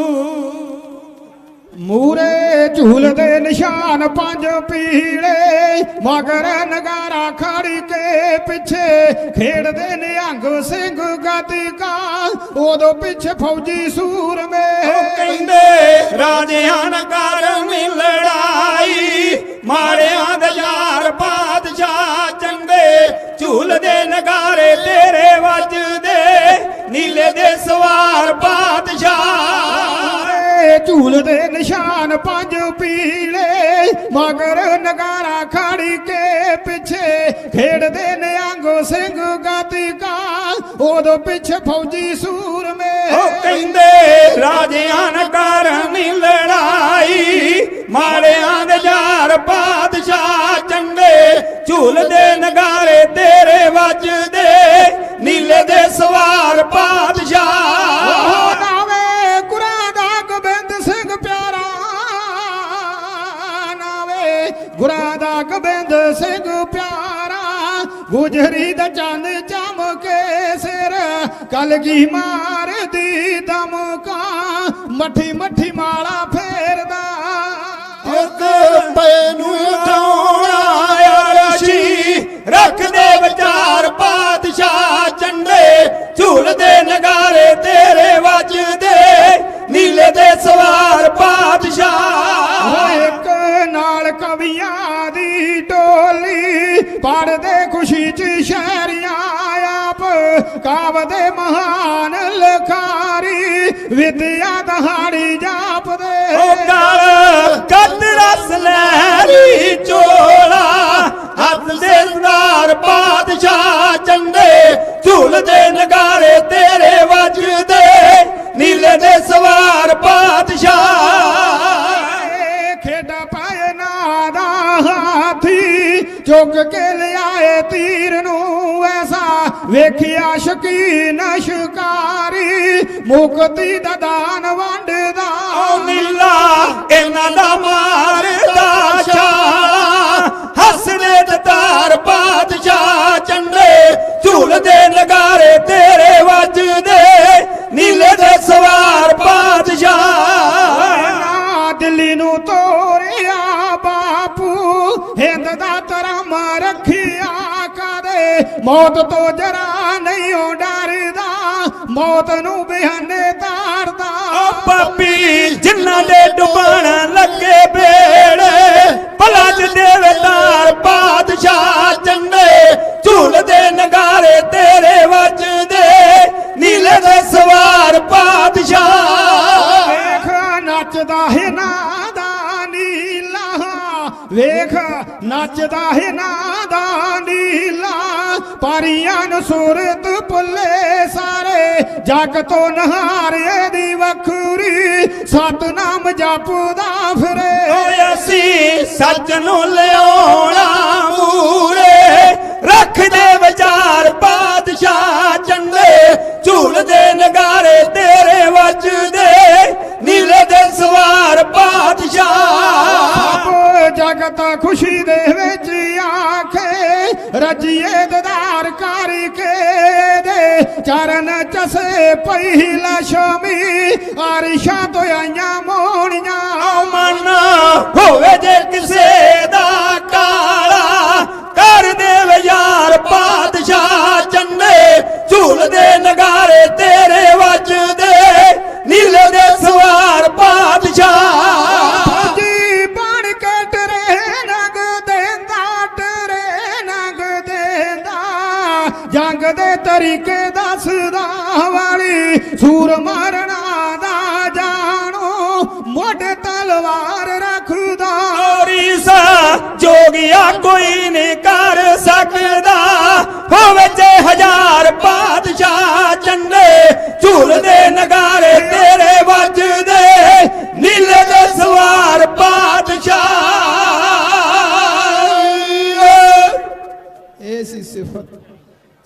ਮੂਰੇ ਝੂਲਦੇ ਨਿਸ਼ਾਨ ਪੰਜ ਪੀਲੇ, ਮਗਰ ਨਗਾਰਾ ਖੜੀ ਕੇ ਪਿੱਛੇ ਖੇਡਦੇ ਨਿਹੰਗ ਸਿੰਘ ਗਤਕਾ। ਉਦੋਂ ਪਿੱਛੇ ਫੌਜੀ ਸੂਰਮੇ ਕਹਿੰਦੇ ਰਾਜਿਆਂ ਨਾਲ ਕਰਨੀ ਲੜਾਈ, ਮਾੜਿਆਂ ਦੇ ਯਾਰ ਬਾਦਸ਼ਾਹ ਚੰਗੇ। ਝੂਲਦੇ ਨਗਾਰੇ ਤੇਰੇ ਵੱਜਦੇ, ਨੀਲੇ ਦੇ ਸਵਾਰ ਬਾਦਸ਼ਾਹ। ਝੂਲਦੇ ਨਿਸ਼ਾਨ ਪੰਜ ਪੀਲੇ, ਮਗਰ ਨਗਾਰਾ ਖੜੀ ਕੇ ਪਿੱਛੇ ਖੇਡਦੇ ਨਿਹੰਗ ਸਿੰਘ ਗਤਕਾ। ਉਦੋਂ ਪਿੱਛੇ ਫੌਜੀ ਸੂਰਮੇ ਕਹਿੰਦੇ ਰਾਜਿਆਂ ਨਾਲ ਕਰਨੀ ਲੜਾਈ, ਮਾੜਿਆਂ ਦੇ ਯਾਰ ਬਾਦਸ਼ਾਹ ਚੰਗੇ। ਝੂਲਦੇ ਨਗਾਰੇ ਤੇਰੇ ਵੱਜਦੇ, ਨੀਲੇ ਦੇ ਸਵਾਰ ਬਾਦਸ਼ਾਹ। ਨਾਵੇ ਗੁਰਾਂ ਦਾ ਗੋਬਿੰਦ ਸਿੰਘ ਪਿਆਰਾ, ਨਾਵੇ ਗੁਰਾਂ ਦਾ ਗੋਬਿੰਦ ਸਿੰਘ ਪਿਆਰਾ। ਗੁਜਰੀ ਦਾ ਚੰਨ ਚਮਕੇ ਸਿਰ, ਕਲਗੀ ਮਾਰਦੀ ਦਮਕਾ। ਮੱਠੀ ਮੱਠੀ ਮਾਲਾ ਫੇਰਦਾ ਇੱਕ ਪੈ ਨੂੰ ਉਠਾਉਣਾ ਅਰਸ਼ੀ, ਰੱਖਦੇ ਵਿਚਾਰ ਬਾਦਸ਼ਾਹ ਚੰਡੇ। ਝੂਲਦੇ ਨਗਾਰੇ ਤੇਰੇ ਵੱਜਦੇ, ਨੀਲੇ ਦੇ ਸਵਾਰ ਬਾਦਸ਼ਾਹ। ਇੱਕ ਨਾਲ ਕਵੀਆਂ ਦੀ ਟੋਲੀ, ਪੜਦੇ ਖੁਸ਼ੀ ਚ ਸ਼ਾਇਰੀਆਂ ਆਪ। ਕਾਵਦੇ ਮਹਾਨ ਲਖਾਰੀ, ਵਿਦਿਆ ਦਹਾੜੀ ਜਾਪਦੇ। ਕੱਦ ਰਸ ਲਹਿਰੀ ਚੋਲਾ, ਹੱਥ ਦੇ ਸਰਦਾਰ ਬਾਦਸ਼ਾਹ ਚੰਡੇ। ਝੂਲਦੇ ਨਗਾਰੇ ਤੇਰੇ ਵੱਜਦੇ, ਨੀਲੇ ਦੇ ਸਵਾਰ ਬਾਦਸ਼ਾਹ। ਖੇਡਾ ਪਾਏ ਨਾ ਦਾ ਹਾਥੀ, ਚੁੱਕ ਕੇ ਲਿਆਏ ਤੀਰ ਨੂੰ ਐਸਾ। ਵੇਖਿਆ ਸ਼ਕੀਨ ਸ਼ਿਕਾਰੀ, ਮੁਕਤੀ ਦਾ ਦਾਨ ਵੰਡਦਾ। ਨੀਲਾ ਇਹਨਾਂ ਦਾ ਮਾਰਦਾ ਛਾਲਾ, ਹੱਸਦੇ ਦਤਾਰ ਬਾਦਸ਼ਾਹ ਚੰਡੇ। ਝੂਲਦੇ ਨਗਾਰੇ ਤੇਰੇ ਵੱਜਦੇ, ਨੀਲੇ ਦੇ ਸਵਾਰ ਬਾਦਸ਼ਾਹ। ਦਿੱਲੀ ਨੂੰ ਤੋਰਿਆ ਬਾਪੂ, ਹਿੰਦ ਦਾ ਧਰਮ ਰੱਖਿਆ ਕਦੇ। ਮੌਤ ਤੋਂ ਜਰਾ ਨਹੀਂ ਉਹ ਡਰਦਾ, ਮੌਤ ਨੂੰ ਬਿਹਾਨੇ ਤਾਰਦਾ। ਪਾਪੀ ਜਿਨ੍ਹਾਂ ਦੇ ਡੁੱਬਣ ਲੱਗੇ ਬੇੜੇ, ਭਲਾ ਜ ਦੇਵਤਾਰ ਬਾਦਸ਼ਾਹ ਚੰਗੇ। ਝੂਲਦੇ ਨਗਾਰੇ ਤੇਰੇ ਵੱਜਦੇ, ਨੀਲੇ ਦੇ ਸਵਾਰ ਬਾਦਸ਼ਾਹ। ਵੇਖ ਨੱਚਦਾ ਹੈ ਨਾਦਾਨੀ, ਵੇਖ ਨੱਚਦਾ ਹੈ ਨਾਦਾ ਨੀਲਾ ਪਾਰੀਆਂ ਨੂੰ ਸੂਰਤ ਭੁੱਲੇ ਸਾਰੇ ਜਗ ਤੋਂ ਨਹਾਰੇ ਦੀ ਵੱਖਰੀ ਸਤਨਾਮ ਜਪਦਾ ਫਿਰੇ ਓਏ ਅਸੀਂ ਸੱਚ ਨੂੰ ਲਿਆਉਣਾ ਮੂਰੇ ਰੱਖਦੇ ਵਿਚਾਰ ਬਾਦਸ਼ਾਹ ਚੰਗੇ ਝੂਲਦੇ ਨਗਾਰੇ ਤੇਰੇ ਵੱਜਦੇ ਨੀਲੇ ਦੇ ਸਵਾਰ ਬਾਦਸ਼ਾਹ ਜਗਤ ਖੁਸ਼ੀ ਦੇ ਵਿੱਚ ਆਖੇ ਰਜੀਏ ਦਦਾਰ ਕਰਕੇ ਦੇ ਚਰਨ ਚਸੇ ਪਹਿਲਾ ਸ਼ਾਮੀ ਆਰਿਸ਼ਾਂ ਤੋਂ ਆਈਆਂ ਮੋਹਣੀਆਂ ਮਨ ਹੋਵੇ ਜੇ ਕਿਸੇ ਦਾ ਕਾਲਾ ਕਰ ਦੇਵੇ ਯਾਰ ਬਾਦਸ਼ਾਹ ਚੰਨੇ ਝੂਲਦੇ ਨਗਾਰੇ ਤੇਰੇ ਵੱਜਦੇ ਨੀਲੇ ਦੇ ਸਵਾਰ ਬਾਦਸ਼ਾਹ ਜੀ ਬਣ ਕੇ ਟਰੇ ਨਗ ਦੇਂਦਾ ਟਰੇ ਨਗ ਦੇਂਦਾ ਜੰਗ ਦੇ ਤਰੀਕੇ ਦੱਸਦਾ ਵਾਲੀ ਸੂਰ ਮਾਰਨਾ ਦਾ ਜਾਣੋ ਮੋਢੇ ਤਲਵਾਰ ਰੱਖਦਾ ਔਰੀਸਾ ਜੋਗਿਆ ਕੋਈ ਨਹੀਂ ਕਰ ਸਕਦਾ ਹੋਵੇ ਜੇ ਹਜ਼ਾਰ ਬਾਦਸ਼ਾਹ ਚੰਨੇ ਝੂਲਦੇ ਨਗਾਰੇ ਤੇਰੇ ਵੱਜਦੇ ਨੀਲੇ ਦੇ ਸਵਾਰ ਬਾਦਸ਼ਾਹ ਇਹ ਸੀ ਸਿਫਤ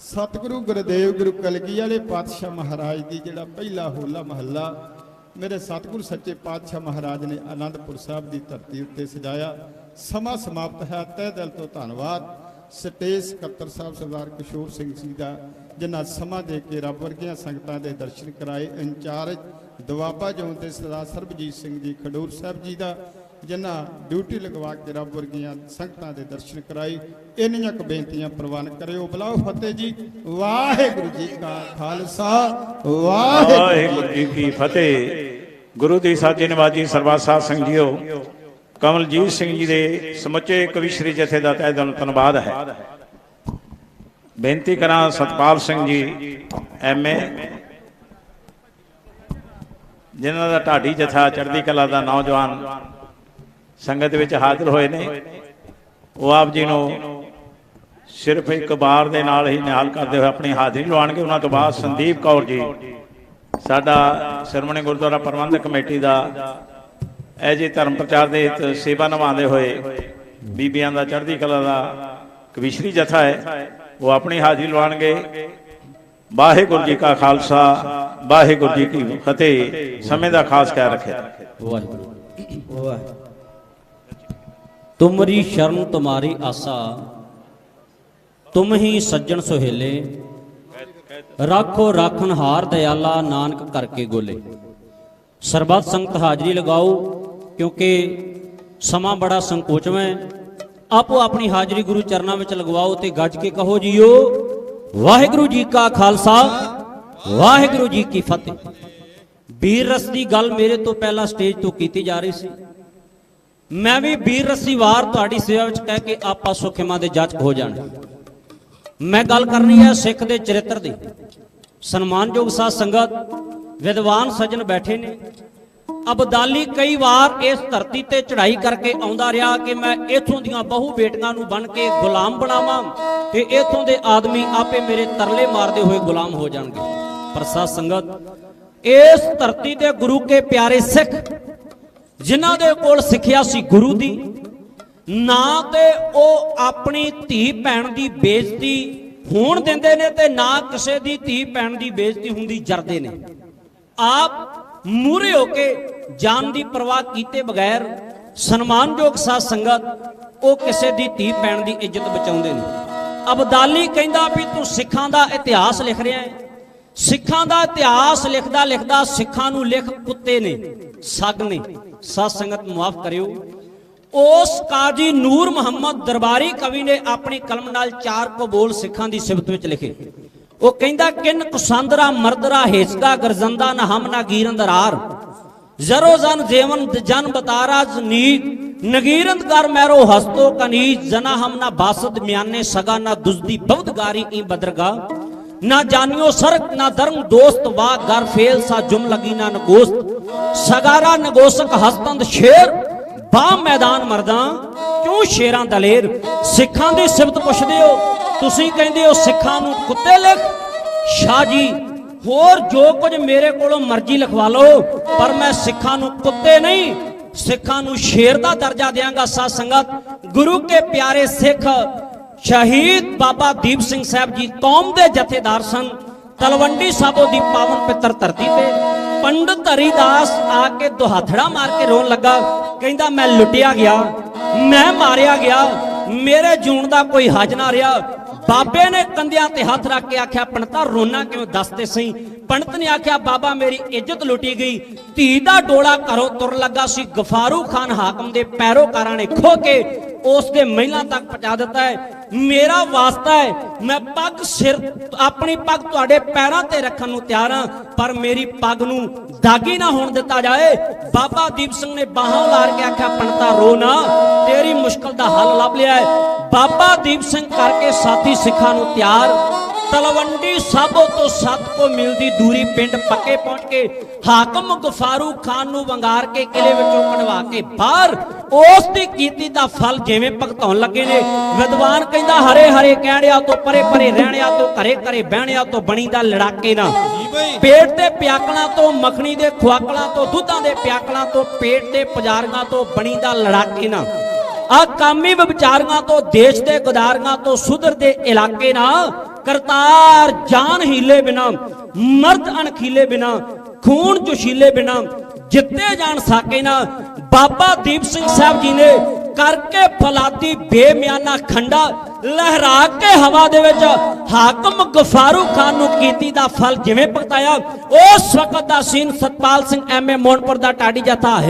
ਸਤਿਗੁਰੂ ਗੁਰਦੇਵ ਗੁਰੂ ਕਲਗੀ ਵਾਲੇ ਪਾਤਸ਼ਾਹ ਮਹਾਰਾਜ ਦੀ ਜਿਹੜਾ ਪਹਿਲਾ ਹੋਲਾ ਮਹੱਲਾ ਮੇਰੇ ਸਤਿਗੁਰੂ ਸੱਚੇ ਪਾਤਸ਼ਾਹ ਮਹਾਰਾਜ ਨੇ ਆਨੰਦਪੁਰ ਸਾਹਿਬ ਦੀ ਧਰਤੀ ਉੱਤੇ ਸਜਾਇਆ। ਸਮਾਂ ਸਮਾਪਤ ਹੈ। ਤਹਿ ਦਿਲ ਤੋਂ ਧੰਨਵਾਦ ਸਟੇਜ ਸਕੱਤਰ ਸਾਹਿਬ ਸਰਦਾਰ ਕਿਸ਼ੋਰ ਸਿੰਘ ਜੀ ਦਾ ਜਿਨ੍ਹਾਂ ਸਮਾਂ ਦੇ ਕੇ ਰੱਬ ਵਰਗੀਆਂ ਸੰਗਤਾਂ ਦੇ ਦਰਸ਼ਨ ਕਰਾਏ। ਇੰਚਾਰਜ ਦੁਆਬਾ ਜ਼ੋਨ ਦੇ ਸਰਦਾਰ ਸਰਬਜੀਤ ਸਿੰਘ ਜੀ ਖਡੂਰ ਸਾਹਿਬ ਜੀ ਦਾ ਜਿਨ੍ਹਾਂ ਡਿਊਟੀ ਲਗਵਾ ਕੇ ਰੱਬ ਵਰਗੀਆਂ ਸੰਗਤਾਂ ਦੇ ਦਰਸ਼ਨ ਕਰਾਏ। ਇੰਨੀਆਂ ਕੁ ਬੇਨਤੀਆਂ ਪ੍ਰਵਾਨ ਕਰਿਓ। ਬੁਲਾਓ ਫਤਿਹ ਜੀ। ਵਾਹਿਗੁਰੂ ਜੀ ਕਾ ਖਾਲਸਾ ਵਾਹਿਗੁਰੂ ਜੀ ਕੀ ਫਤਿਹ। ਗੁਰੂ ਦੀ ਸਾਜੇ ਨਿਵਾਜੀ ਸਰਬੱਤ ਸਾਧ ਸਿੰਘ ਜੀਓ, ਕਮਲਜੀਤ ਸਿੰਘ ਜੀ ਦੇ ਸਮੁੱਚੇ ਕਵੀਸ਼ਰੀ ਜਥੇ ਦਾ ਤਹਿ ਦਿਲੋਂ ਧੰਨਵਾਦ ਹੈ। ਬੇਨਤੀ ਕਰਾਂ ਸਤਪਾਲ ਸਿੰਘ ਜੀ ਐਮਏ ਜਿਨ੍ਹਾਂ ਦਾ ਢਾਡੀ ਜਥਾ ਚੜ੍ਹਦੀ ਕਲਾ ਦਾ ਨੌਜਵਾਨ ਸੰਗਤ ਵਿੱਚ ਹਾਜ਼ਰ ਹੋਏ ਨੇ, ਉਹ ਆਪ ਜੀ ਨੂੰ ਸਿਰਫ ਇੱਕ ਵਾਰ ਦੇ ਨਾਲ ਹੀ ਨਿਹਾਲ ਕਰਦੇ ਹੋਏ ਆਪਣੀ ਹਾਜ਼ਰੀ ਲਵਾਉਣਗੇ। ਉਹਨਾਂ ਤੋਂ ਬਾਅਦ ਸੰਦੀਪ ਕੌਰ ਜੀ ਸਾਡਾ ਸ਼੍ਰੋਮਣੀ ਗੁਰਦੁਆਰਾ ਪ੍ਰਬੰਧਕ ਕਮੇਟੀ ਦਾ ਐਜੇ ਧਰਮ ਪ੍ਰਚਾਰ ਦੇ ਹਿੱਤ ਸੇਵਾ ਨਿਭਾਉਂਦੇ ਹੋਏ ਬੀਬੀਆਂ ਦਾ ਚੜ੍ਹਦੀ ਕਲਾ ਦਾ ਕਵੀਸ਼ਰੀ ਜਥਾ ਹੈ, ਉਹ ਆਪਣੀ ਹਾਜ਼ਰੀ ਲਵਾਉਣਗੇ। ਵਾਹਿਗੁਰੂ ਜੀ ਕਾ ਖਾਲਸਾ ਵਾਹਿਗੁਰੂ ਜੀ ਕੀ ਫਤਿਹ। ਸਮੇਂ ਦਾ ਖਾਸ ਖਿਆਲ ਰੱਖਿਆ। ਵਾਹਿਗੁਰੂ। ਤੁਮਰੀ ਸ਼ਰਨ ਤੁਮਾਰੀ ਆਸਾ ਤੁਮ ਹੀ ਸੱਜਣ ਸੁਹੇਲੇ ਰਾਖੋ ਰਾਖਣ ਹਾਰ ਦਇਆਲਾ ਨਾਨਕ ਕਰਕੇ ਗੋਲੇ। ਸਰਬੱਤ ਸੰਗਤ ਹਾਜ਼ਰੀ ਲਗਾਓ ਕਿਉਂਕਿ ਸਮਾਂ ਬੜਾ ਸੰਕੋਚਮੈ। ਆਪੋ ਆਪਣੀ ਹਾਜ਼ਰੀ ਗੁਰੂ ਚਰਨਾਂ ਵਿੱਚ ਲਗਵਾਓ ਤੇ ਗੱਜ ਕੇ ਕਹੋ ਜੀਓ ਵਾਹਿਗੁਰੂ ਜੀ ਕਾ ਖਾਲਸਾ ਵਾਹਿਗੁਰੂ ਜੀ ਕੀ ਫਤਿਹ। ਵੀਰ ਰਸ ਦੀ ਗੱਲ ਮੇਰੇ ਤੋਂ ਪਹਿਲਾਂ ਸਟੇਜ ਤੋਂ ਕੀਤੀ ਜਾ ਰਹੀ ਸੀ। ਮੈਂ ਵੀ ਵੀਰ ਰਸੀ ਵਾਰ ਤੁਹਾਡੀ ਸੇਵਾ ਵਿੱਚ ਕਹਿ ਕੇ ਆਪਾ ਸੁਖਿਮਾ ਦੇ ਜੱਜ ਹੋ ਜਾਣ। ਮੈਂ ਗੱਲ ਕਰਨੀ ਹੈ ਸਿੱਖ ਦੇ ਚਰਿੱਤਰ ਦੀ। ਸਨਮਾਨਯੋਗ ਸਾਧ ਸੰਗਤ ਵਿਦਵਾਨ ਸੱਜਣ ਬੈਠੇ ਨੇ। ਅਬਦਾਲੀ ਕਈ ਵਾਰ ਇਸ ਧਰਤੀ ਤੇ ਚੜ੍ਹਾਈ ਕਰਕੇ ਆਉਂਦਾ ਰਿਹਾ ਕਿ ਮੈਂ ਇਥੋਂ ਦੀਆਂ ਬਹੂ ਬੇਟੀਆਂ ਨੂੰ ਬਣ ਕੇ ਗੁਲਾਮ ਬਣਾਵਾਂ ਤੇ ਇਥੋਂ ਦੇ ਆਦਮੀ ਆਪੇ ਮੇਰੇ ਤਰਲੇ ਮਾਰਦੇ ਹੋਏ ਗੁਲਾਮ ਹੋ ਜਾਣਗੇ। ਪਰ ਸਾਧ ਸੰਗਤ ਇਸ ਧਰਤੀ ਤੇ ਗੁਰੂ ਕੇ ਪਿਆਰੇ ਸਿੱਖ ਜਿਨ੍ਹਾਂ ਦੇ ਕੋਲ ਸਿੱਖਿਆ ਸੀ ਗੁਰੂ ਦੀ, ਨਾ ਤੇ ਉਹ ਆਪਣੀ ਧੀ ਭੈਣ ਦੀ ਬੇਇੱਜ਼ਤੀ ਹੋਣ ਦਿੰਦੇ ਨੇ ਤੇ ਨਾ ਕਿਸੇ ਦੀ ਧੀ ਭੈਣ ਦੀ ਬੇਇੱਜ਼ਤੀ ਹੁੰਦੀ ਜਰਦੇ ਨੇ। ਆਪ ਮੂਹਰੇ ਹੋ ਕੇ ਜਾਨ ਦੀ ਪਰਵਾਹ ਕੀਤੇ ਬਗੈਰ ਸਨਮਾਨਯੋਗ ਸਾਧ ਸੰਗਤ ਉਹ ਕਿਸੇ ਦੀ ਧੀ ਭੈਣ ਦੀ ਇੱਜ਼ਤ ਬਚਾਉਂਦੇ ਨੇ। ਅਬਦਾਲੀ ਕਹਿੰਦਾ ਵੀ ਤੂੰ ਸਿੱਖਾਂ ਦਾ ਇਤਿਹਾਸ ਲਿਖ ਰਿਹਾ ਹੈ। ਸਿੱਖਾਂ ਦਾ ਇਤਿਹਾਸ ਲਿਖਦਾ ਲਿਖਦਾ ਸਿੱਖਾਂ ਨੂੰ ਲਿਖ ਕੁੱਤੇ ਨੇ, ਸੱਗ ਨੇ। ਸਾਧ ਸੰਗਤ ਮਾਫ ਕਰਿਓ। ਉਸ ਕਾਜੀ ਨੂਰ ਮੁਹੰਮਦ ਦਰਬਾਰੀ ਕਵੀ ਨੇ ਆਪਣੀ ਕਲਮ ਨਾਲ 4 ਕੋ ਬੋਲ ਸਿੱਖਾਂ ਦੀ ਸਿਫਤ ਵਿੱਚ ਲਿਖੇ। ਉਹ ਕਹਿੰਦਾ ਕਿਨ ਕੁਸੰਦਰਾ ਮਰਦਰਾ ਹੇਸਗਾ ਗਰਜ਼ੰਦਾ ਨਾ ਹਮ ਨਾ ਗੀਰੰਦਰਾਰ ਜ਼ਰੋ ਜਨ ਜੇਵਨ ਜਨ ਬਤਾਰਾ ਨੀਤ ਨਗੀਰੰਦ ਕਰ ਮੈਰੋ ਹਸਤੋ ਕਨੀਤ ਜਨਾ ਹਮ ਨਾ ਬਾਸਦ ਮਿਆਨੇ ਸਗਾ ਨਾ ਦੁਜ਼ਦੀ ਬਵਦਗਾਰੀ ਈ ਬਦਰਗਾ ਨਾ ਜਾनियो सरक ना धर्म दोस्त वा घर फेल सा जुम लगी ना नगोस्त सगारा नगोसक हस्तंद शेर बा मैदान मर्दा क्यों ਉਹਨੂੰ ਸ਼ੇਰਾਂ ਦਲੇਰ। ਸਿੱਖਾਂ ਦੀ ਸਿਫਤ ਪੁੱਛਦੇ ਹੋ, ਤੁਸੀਂ ਕਹਿੰਦੇ ਹੋ ਸਿੱਖਾਂ ਨੂੰ ਕੁੱਤੇ ਲਿਖ। ਸ਼ਾਹ ਜੀ ਹੋਰ ਜੋ ਕੁਝ ਮੇਰੇ ਕੋਲੋਂ ਮਰਜ਼ੀ ਲਿਖਵਾ ਲਓ, ਪਰ ਮੈਂ ਸਿੱਖਾਂ ਨੂੰ ਕੁੱਤੇ ਨਹੀਂ, ਸਿੱਖਾਂ ਨੂੰ ਸ਼ੇਰ ਦਾ ਦਰਜਾ ਦਿਆਂਗਾ। ਸਾਧ ਸੰਗਤ, ਗੁਰੂ ਕੇ ਪਿਆਰੇ ਸਿੱਖ ਸ਼ਹੀਦ ਬਾਬਾ ਦੀਪ ਸਿੰਘ ਸਾਹਿਬ ਜੀ ਕੌਮ ਦੇ ਜਥੇਦਾਰ ਸਨ। ਤਲਵੰਡੀ ਸਾਬੋ ਦੀ ਪਾਵਨ ਪਿੱਤਰ ਧਰਤੀ ਤੇ ਪੰਡਤ ਹਰੀਦਾਸ ਆ ਕੇ ਦੁਹਾਥੜਾ ਮਾਰ ਕੇ ਰੋਣ ਲੱਗਾ, ਕਹਿੰਦਾ ਮੈਂ ਲੁੱਟਿਆ ਗਿਆ, ਮੈਂ ਮਾਰਿਆ ਗਿਆ, ਮੇਰੇ ਜੂਣ ਦਾ ਕੋਈ ਹੱਜ ਨਾ ਰਿਹਾ। ਬਾਬੇ ਨੇ ਕੰਧਿਆਂ ਤੇ ਹੱਥ ਰੱਖ ਕੇ ਆਖਿਆ, ਪੰਡਤਾ ਰੋਣਾ ਕਿਉਂ, ਦੱਸਦੇ ਸਹੀ। ਪੰਡਤ ਨੇ ਆਖਿਆ, ਬਾਬਾ ਮੇਰੀ ਇੱਜ਼ਤ ਲੁੱਟੀ ਗਈ। ਧੀ ਦਾ ਡੋਲਾ ਘਰੋਂ ਤੁਰ ਲੱਗਾ ਸੀ, ਗਫਾਰੂ ਖਾਨ ਹਾਕਮ ਦੇ ਪੈਰੋਕਾਰਾਂ ਨੇ ਖੋ ਕੇ ਉਸ ਦੇ ਮਹਿਲਾਂ ਤੱਕ ਪਹੁੰਚਾ ਦਿੱਤਾ ਹੈ। ਮੇਰਾ ਵਾਸਤਾ ਹੈ, ਮੈਂ ਪੱਗ ਸਿਰ ਆਪਣੀ ਪੱਗ ਤੁਹਾਡੇ ਪੈਰਾਂ ਤੇ ਰੱਖਣ ਨੂੰ ਤਿਆਰ ਹਾਂ, ਪਰ ਮੇਰੀ ਪੱਗ ਨੂੰ ਦਾਗੀ ਨਾ ਹੋਣ ਦਿੱਤਾ ਜਾਏ। ਬਾਬਾ ਦੀਪ ਸਿੰਘ ਨੇ ਬਾਹਾਂ ਉਲਾਰ ਕੇ ਆਖਿਆ, ਪੰਡਤਾ ਰੋ ਨਾ, ਤੇਰੀ ਮੁਸ਼ਕਲ ਦਾ ਹੱਲ ਲੱਭ ਲਿਆ ਹੈ। ਬਾਬਾ ਦੀਪ ਸਿੰਘ ਕਰਕੇ ਸਾਥੀ ਸਿੱਖਾਂ ਨੂੰ ਤਿਆਰ। ਤਲਵੰਡੀ ਸਾਬੋ ਤੋਂ 7 ਕੋ ਮੀਲ ਦੀ ਦੂਰੀ ਪਿੰਡ ਪੱਕੇ ਪਹੁੰਚ ਕੇ ਹਾਕਮ ਗਫਾਰੂ ਖਾਨ ਨੂੰ ਵੰਗਾਰ ਕੇ ਕਿਲੇ ਵਿੱਚੋਂ ਕਢਵਾ ਕੇ ਬਾਹਰ ਉਸ ਦੀ ਕੀਤੀ ਦਾ ਫਲ ਜਿਵੇਂ ਭੁਗਤਾਉਣ ਲੱਗੇ ਨੇ। ਵਿਦਵਾਨ ਕਹਿੰਦਾ, ਹਰੇ ਹਰੇ ਕਹਿਣਿਆ ਤੋਂ ਪਰੇ ਪਰੇ ਰਹਿਣਿਆ ਤੋਂ ਘਰੇ ਘਰੇ ਬਹਿਣਿਆ ਤੋਂ ਬਣੀ ਦਾ ਲੜਾਕੇ ਨਾ। ਪੇਟ ਤੇ ਪਿਆਕਲਾਂ ਤੋਂ, ਮੱਖਣੀ ਦੇ ਖੁਆਕਲਾਂ ਤੋਂ, ਦੁੱਧਾਂ ਦੇ ਪਿਆਕਲਾਂ ਤੋਂ, ਪੇਟ ਤੇ ਪੁਜਾਰੀਆਂ ਤੋਂ ਬਣੀ ਦਾ ਲੜਾਕੇ ਨਾ। ਆ ਕਾਮੀ ਵਿਚਾਰੀਆਂ ਤੋਂ, ਦੇਸ਼ ਦੇ ਗੁਦਾਰੀਆਂ ਤੋਂ, ਸੁਧਰ ਦੇ ਇਲਾਕੇ ਨਾ। ਕਰਤਾਰ ਜਾਨ ਹੀਲੇ ਬਿਨਾ, ਮਰਦ ਅਣਖੀਲੇ ਬਿਨਾ, ਖੂਨ ਜੋਸ਼ੀਲੇ ਬਿਨਾ, ਜਿੱਤੇ ਜਾਣ ਸਾਕੇ ਨਾ। ਬਾਬਾ ਦੀਪ ਸਿੰਘ ਸਾਹਿਬ ਜੀ ਨੇ ਕਰਕੇ ਫਲਾਤੀ ਬੇਮਿਆਨਾ ਖੰਡਾ ਲਹਿਰਾ ਕੇ ਹਵਾ ਦੇ ਵਿੱਚ ਹਾਕਮ ਗਫਾਰੂ ਖਾਨ ਨੂੰ ਕੀਤੀ ਦਾ ਫਲ ਜਿਵੇਂ ਭੁਗਤਾਇਆ। ਉਸ ਵਕਤ ਦਾ ਸੀਨ ਸਤਪਾਲ ਸਿੰਘ ਐਮਏ ਮੋਹਨਪੁਰ ਦਾ ਢਾਡੀ ਜਥਾ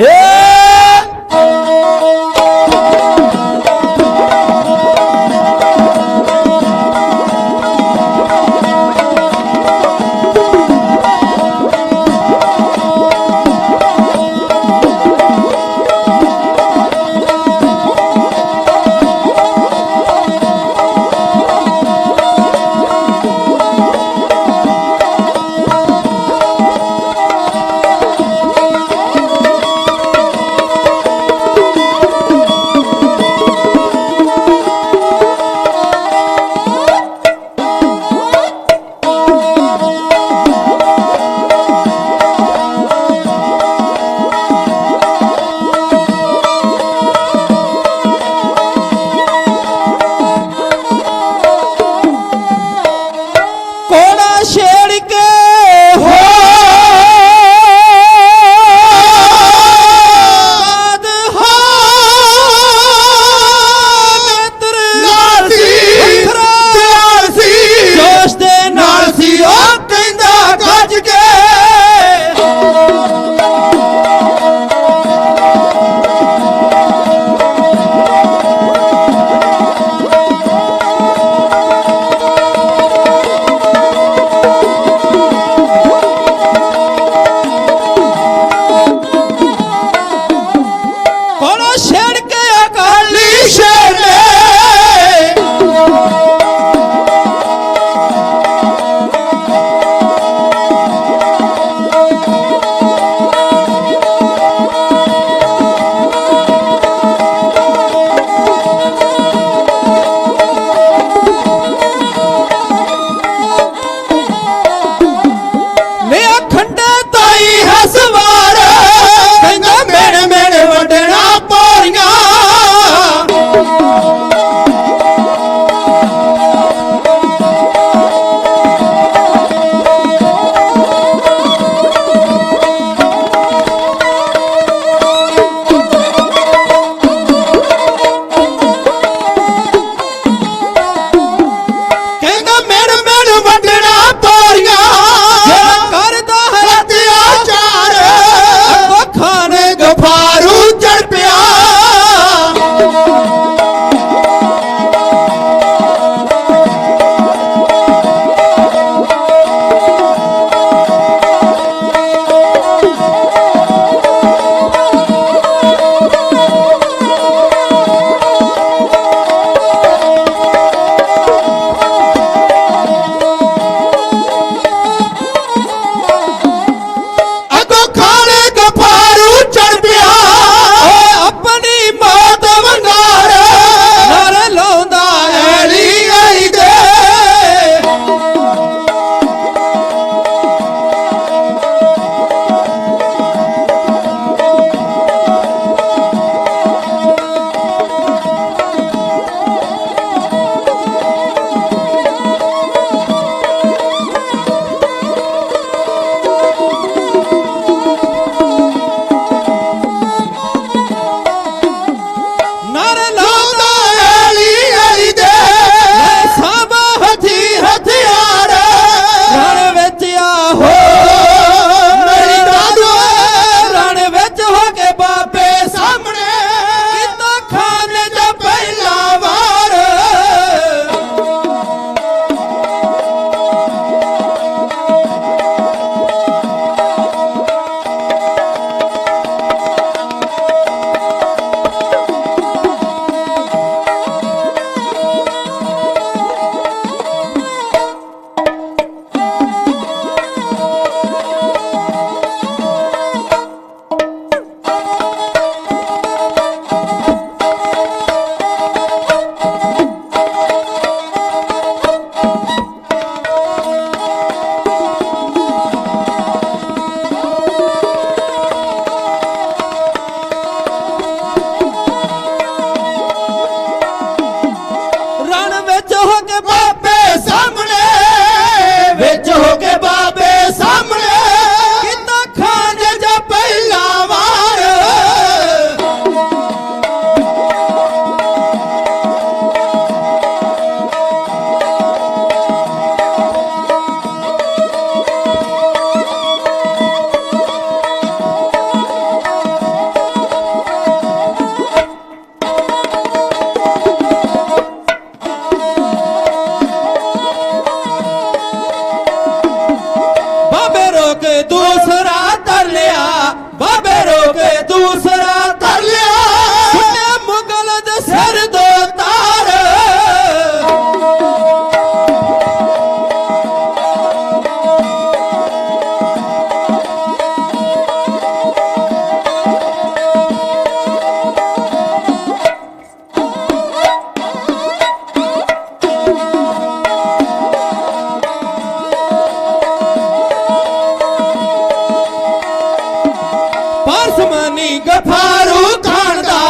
ਨੀ ਗਫਾਰੂ ਖਾਨ ਦਾ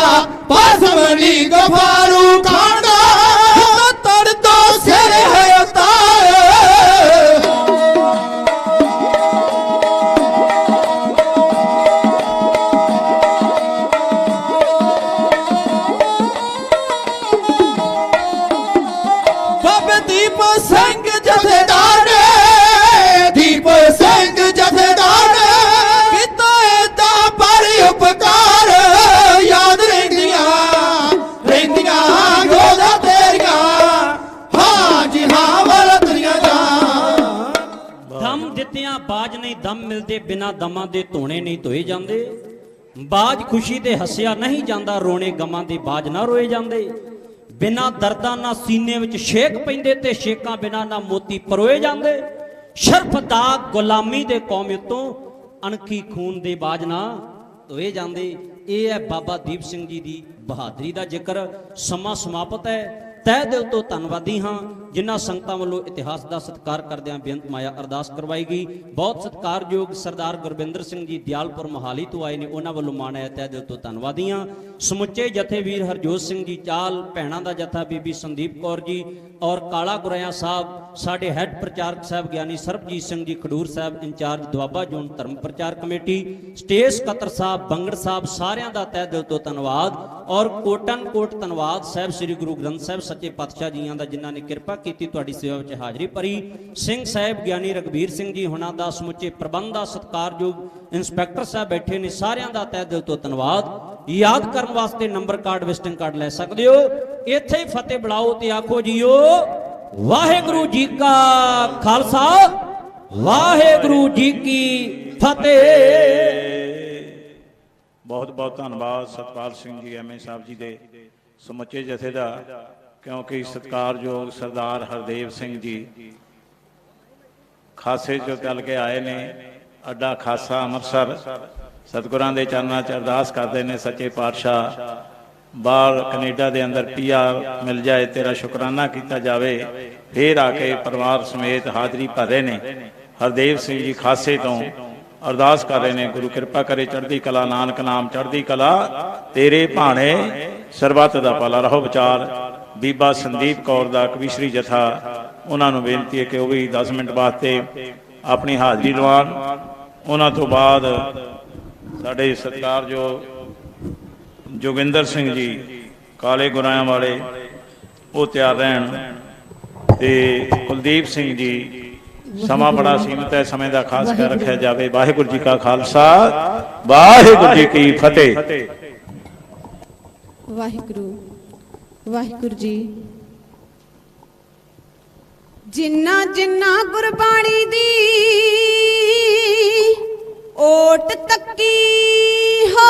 ਭਸਮ ਨੀ ਗਫਾਰੂ ਖਾਨ ਦਾ ਤੜ ਤੋਂ ਸਿਰ ਹੈ ਉਤਾਰ ਬਾਬੇ ਦੀਪ ਸਿੰਘ ਜਥੇਦਾਰ ਦੀਪ ਸਿੰਘ ਜਥੇਦਾਰ ਕੀਤਾ ਏਦਾਂ ਪਰ ਉਪਕਾਰ ਯਾਦ ਰਹਿੰਦੀਆਂ ਗੋਦਾ ਤੇਰੀਆਂ ਹਾਂ ਜੀ ਹਾਂ ਵਰਤਰੀਆਂ ਜਾਂ ਦਮ ਦਿੱਤਿਆਂ ਬਾਜ ਨਹੀਂ ਦਮ ਮਿਲਦੇ ਬਿਨਾ ਦਮਾਂ ਦੇ ਧੋਣੇ ਨਹੀਂ ਧੋਏ ਜਾਂਦੇ ਬਾਜ ਖੁਸ਼ੀ ਤੇ ਹੱਸਿਆ ਨਹੀਂ ਜਾਂਦਾ ਰੋਣੇ ਗਮਾਂ ਦੇ ਬਾਜ ਨਾ ਰੋਏ ਜਾਂਦੇ ਬਿਨਾ ਦਰਦਾਂ ਨਾ ਸੀਨੇ ਵਿੱਚ ਛੇਕ ਪੈਂਦੇ ਤੇ ਛੇਕਾਂ ਬਿਨਾ ਨਾ ਮੋਤੀ ਪਰੋਏ ਜਾਂਦੇ ਸ਼ਰਫ ਦਾਗ ਗੁਲਾਮੀ ਦੇ ਕੌਮ ਉਤੋਂ ਅਣਖੀ ਖੂਨ ਦੇ ਬਾਜ ਨਾ ਧੋਏ ਜਾਂਦੇ। ਇਹ ਹੈ ਬਾਬਾ ਦੀਪ ਸਿੰਘ ਜੀ ਦੀ ਬਹਾਦਰੀ ਦਾ ਜ਼ਿਕਰ। ਸਮਾਂ ਸਮਾਪਤ ਹੈ। ਤਹਿ ਦਿਲ ਤੋਂ ਧੰਨਵਾਦੀ ਹਾਂ ਜਿਨ੍ਹਾਂ ਸੰਗਤਾਂ ਵੱਲੋਂ ਇਤਿਹਾਸ ਦਾ ਸਤਿਕਾਰ ਕਰਦਿਆਂ ਬੇਅੰਤ ਮਾਇਆ ਅਰਦਾਸ ਕਰਵਾਈ ਗਈ। ਬਹੁਤ ਸਤਿਕਾਰਯੋਗ ਸਰਦਾਰ ਗੁਰਵਿੰਦਰ ਸਿੰਘ ਜੀ ਦਿਆਲਪੁਰ ਮੋਹਾਲੀ ਤੋਂ ਆਏ ਨੇ, ਉਹਨਾਂ ਵੱਲੋਂ ਮਾਣ ਹੈ। ਤਹਿ ਦਿਲ ਤੋਂ ਧੰਨਵਾਦੀ ਹਾਂ। ਸਮੁੱਚੇ ਜਥੇਵੀਰ ਹਰਜੋਤ ਸਿੰਘ ਜੀ ਚਾਲ, ਭੈਣਾਂ ਦਾ ਜਥਾ ਬੀਬੀ ਸੰਦੀਪ ਕੌਰ ਜੀ ਔਰ ਕਾਲਾ ਗੁਰੈਆ ਸਾਹਿਬ, ਸਾਡੇ ਹੈੱਡ ਪ੍ਰਚਾਰਕ ਸਾਹਿਬ ਗਿਆਨੀ ਸਰਬਜੀਤ ਸਿੰਘ ਜੀ ਖਡੂਰ ਸਾਹਿਬ ਇੰਚਾਰਜ ਦੁਆਬਾ ਜ਼ੋਨ ਧਰਮ ਪ੍ਰਚਾਰ ਕਮੇਟੀ, ਸਟੇਜ ਸਕੱਤਰ ਸਾਹਿਬ ਬੰਗੜ ਸਾਹਿਬ, ਸਾਰਿਆਂ ਦਾ ਤਹਿ ਦਿਲ ਤੋਂ ਧੰਨਵਾਦ ਔਰ ਕੋਟਨ ਕੋਟ ਧੰਨਵਾਦ ਸਾਹਿਬ ਸ੍ਰੀ ਗੁਰੂ ਗ੍ਰੰਥ ਸਾਹਿਬ ਸੱਚੇ ਪਾਤਸ਼ਾਹ ਜੀਆਂ ਦਾ ਜਿਨ੍ਹਾਂ ਨੇ ਕਿਰਪਾ ਕੀਤੀ ਤੁਹਾਡੀ ਸੇਵਾ ਵਿੱਚ ਹਾਜ਼ਰੀ ਭਰੀ। ਸਿੰਘ ਸਾਹਿਬ ਗਿਆਨੀ ਰਗਵੀਰ ਸਿੰਘ ਜੀ ਹੁਣਾਂ ਦਾ, ਸਮੁੱਚੇ ਪ੍ਰਬੰਧ ਦਾ, ਸਤਿਕਾਰਯੋਗ ਇੰਸਪੈਕਟਰ ਸਾਹਿਬ ਬੈਠੇ ਨੇ, ਸਾਰਿਆਂ ਦਾ ਤਹਿ ਦਿਲ ਤੋਂ ਧੰਨਵਾਦ। ਯਾਦ ਕਰਨ ਵਾਸਤੇ ਨੰਬਰ ਕਾਰਡ, ਵਿਜ਼ਿਟਿੰਗ ਕਾਰਡ ਲੈ ਸਕਦੇ ਹੋ। ਇੱਥੇ ਹੀ ਫਤਿਹ ਬੁਲਾਓ ਤੇ ਆਖੋ ਜੀਓ ਵਾਹਿਗੁਰੂ ਜੀ ਕਾ ਖਾਲਸਾ ਵਾਹਿਗੁਰੂ ਜੀ ਕੀ ਫਤਿਹ। ਬਹੁਤ ਬਹੁਤ ਧੰਨਵਾਦ ਸਤਪਾਲ ਸਿੰਘ ਜੀ ਐਮਏ ਸਾਹਿਬ ਜੀ ਦੇ ਸਮੁੱਚੇ ਜਥੇ ਦਾ, ਕਿਉਂਕਿ ਸਤਿਕਾਰਯੋਗ ਸਰਦਾਰ ਹਰਦੇਵ ਸਿੰਘ ਜੀ ਖਾਸੇ ਚੋਂ ਚੱਲ ਕੇ ਆਏ ਨੇ। ਅੱਡਾ ਖਾਸਾ ਅੰਮ੍ਰਿਤਸਰ ਸਤਿਗੁਰਾਂ ਦੇ ਚਰਨਾਂ 'ਚ ਅਰਦਾਸ ਕਰਦੇ ਨੇ, ਸੱਚੇ ਪਾਤਸ਼ਾਹ ਬਾਹਰ ਕੈਨੇਡਾ ਦੇ ਅੰਦਰ PR ਮਿਲ ਜਾਏ, ਤੇਰਾ ਸ਼ੁਕਰਾਨਾ ਕੀਤਾ ਜਾਵੇ। ਫੇਰ ਆ ਕੇ ਪਰਿਵਾਰ ਸਮੇਤ ਹਾਜ਼ਰੀ ਭਰ ਰਹੇ ਨੇ। ਹਰਦੇਵ ਸਿੰਘ ਜੀ ਖਾਸੇ ਤੋਂ ਅਰਦਾਸ ਕਰ ਰਹੇ ਨੇ, ਗੁਰੂ ਕਿਰਪਾ ਕਰੇ ਚੜ੍ਹਦੀ ਕਲਾ, ਨਾਨਕ ਨਾਮ ਚੜ੍ਹਦੀ ਕਲਾ, ਤੇਰੇ ਭਾਣੇ ਸਰਬੱਤ ਦਾ ਭਲਾ ਰਹੋ ਵਿਚਾਰ। ਬੀਬਾ ਸੰਦੀਪ ਕੌਰ ਦਾ ਕਵੀਸ਼ਰੀ ਜਥਾ, ਉਹਨਾਂ ਨੂੰ ਬੇਨਤੀ ਹੈ ਕਿ ਉਹ ਵੀ 10 ਮਿੰਟ ਵਾਸਤੇ ਆਪਣੀ ਹਾਜ਼ਰੀ ਲਵਾਉਣ। ਉਹਨਾਂ ਤੋਂ ਬਾਅਦ ਸਾਡੇ ਸਤਿਕਾਰਯੋਗ ਜੋਗਿੰਦਰ ਸਿੰਘ ਜੀ ਕਾਲੇ ਗੁਰਾਇਆਂ ਵਾਲੇ, ਉਹ ਤਿਆਰ ਰਹਿਣ, ਤੇ ਕੁਲਦੀਪ ਸਿੰਘ ਜੀ। ਸਮਾਂ ਬੜਾ ਸੀਮਤ ਹੈ, ਸਮੇਂ ਦਾ ਖਾਸ ਖਿਆਲ ਰੱਖਿਆ ਜਾਵੇ। ਵਾਹਿਗੁਰੂ ਜੀ ਕਾ ਖਾਲਸਾ ਵਾਹਿਗੁਰੂ ਜੀ ਕੀ ਫਤਿਹ। ਵਾਹਿਗੁਰੂ ਜੀ। ਜਿੰਨਾ ਜਿੰਨਾ ਗੁਰਬਾਣੀ ਦੀ ਓਟ ਤੱਕੀ ਹੋ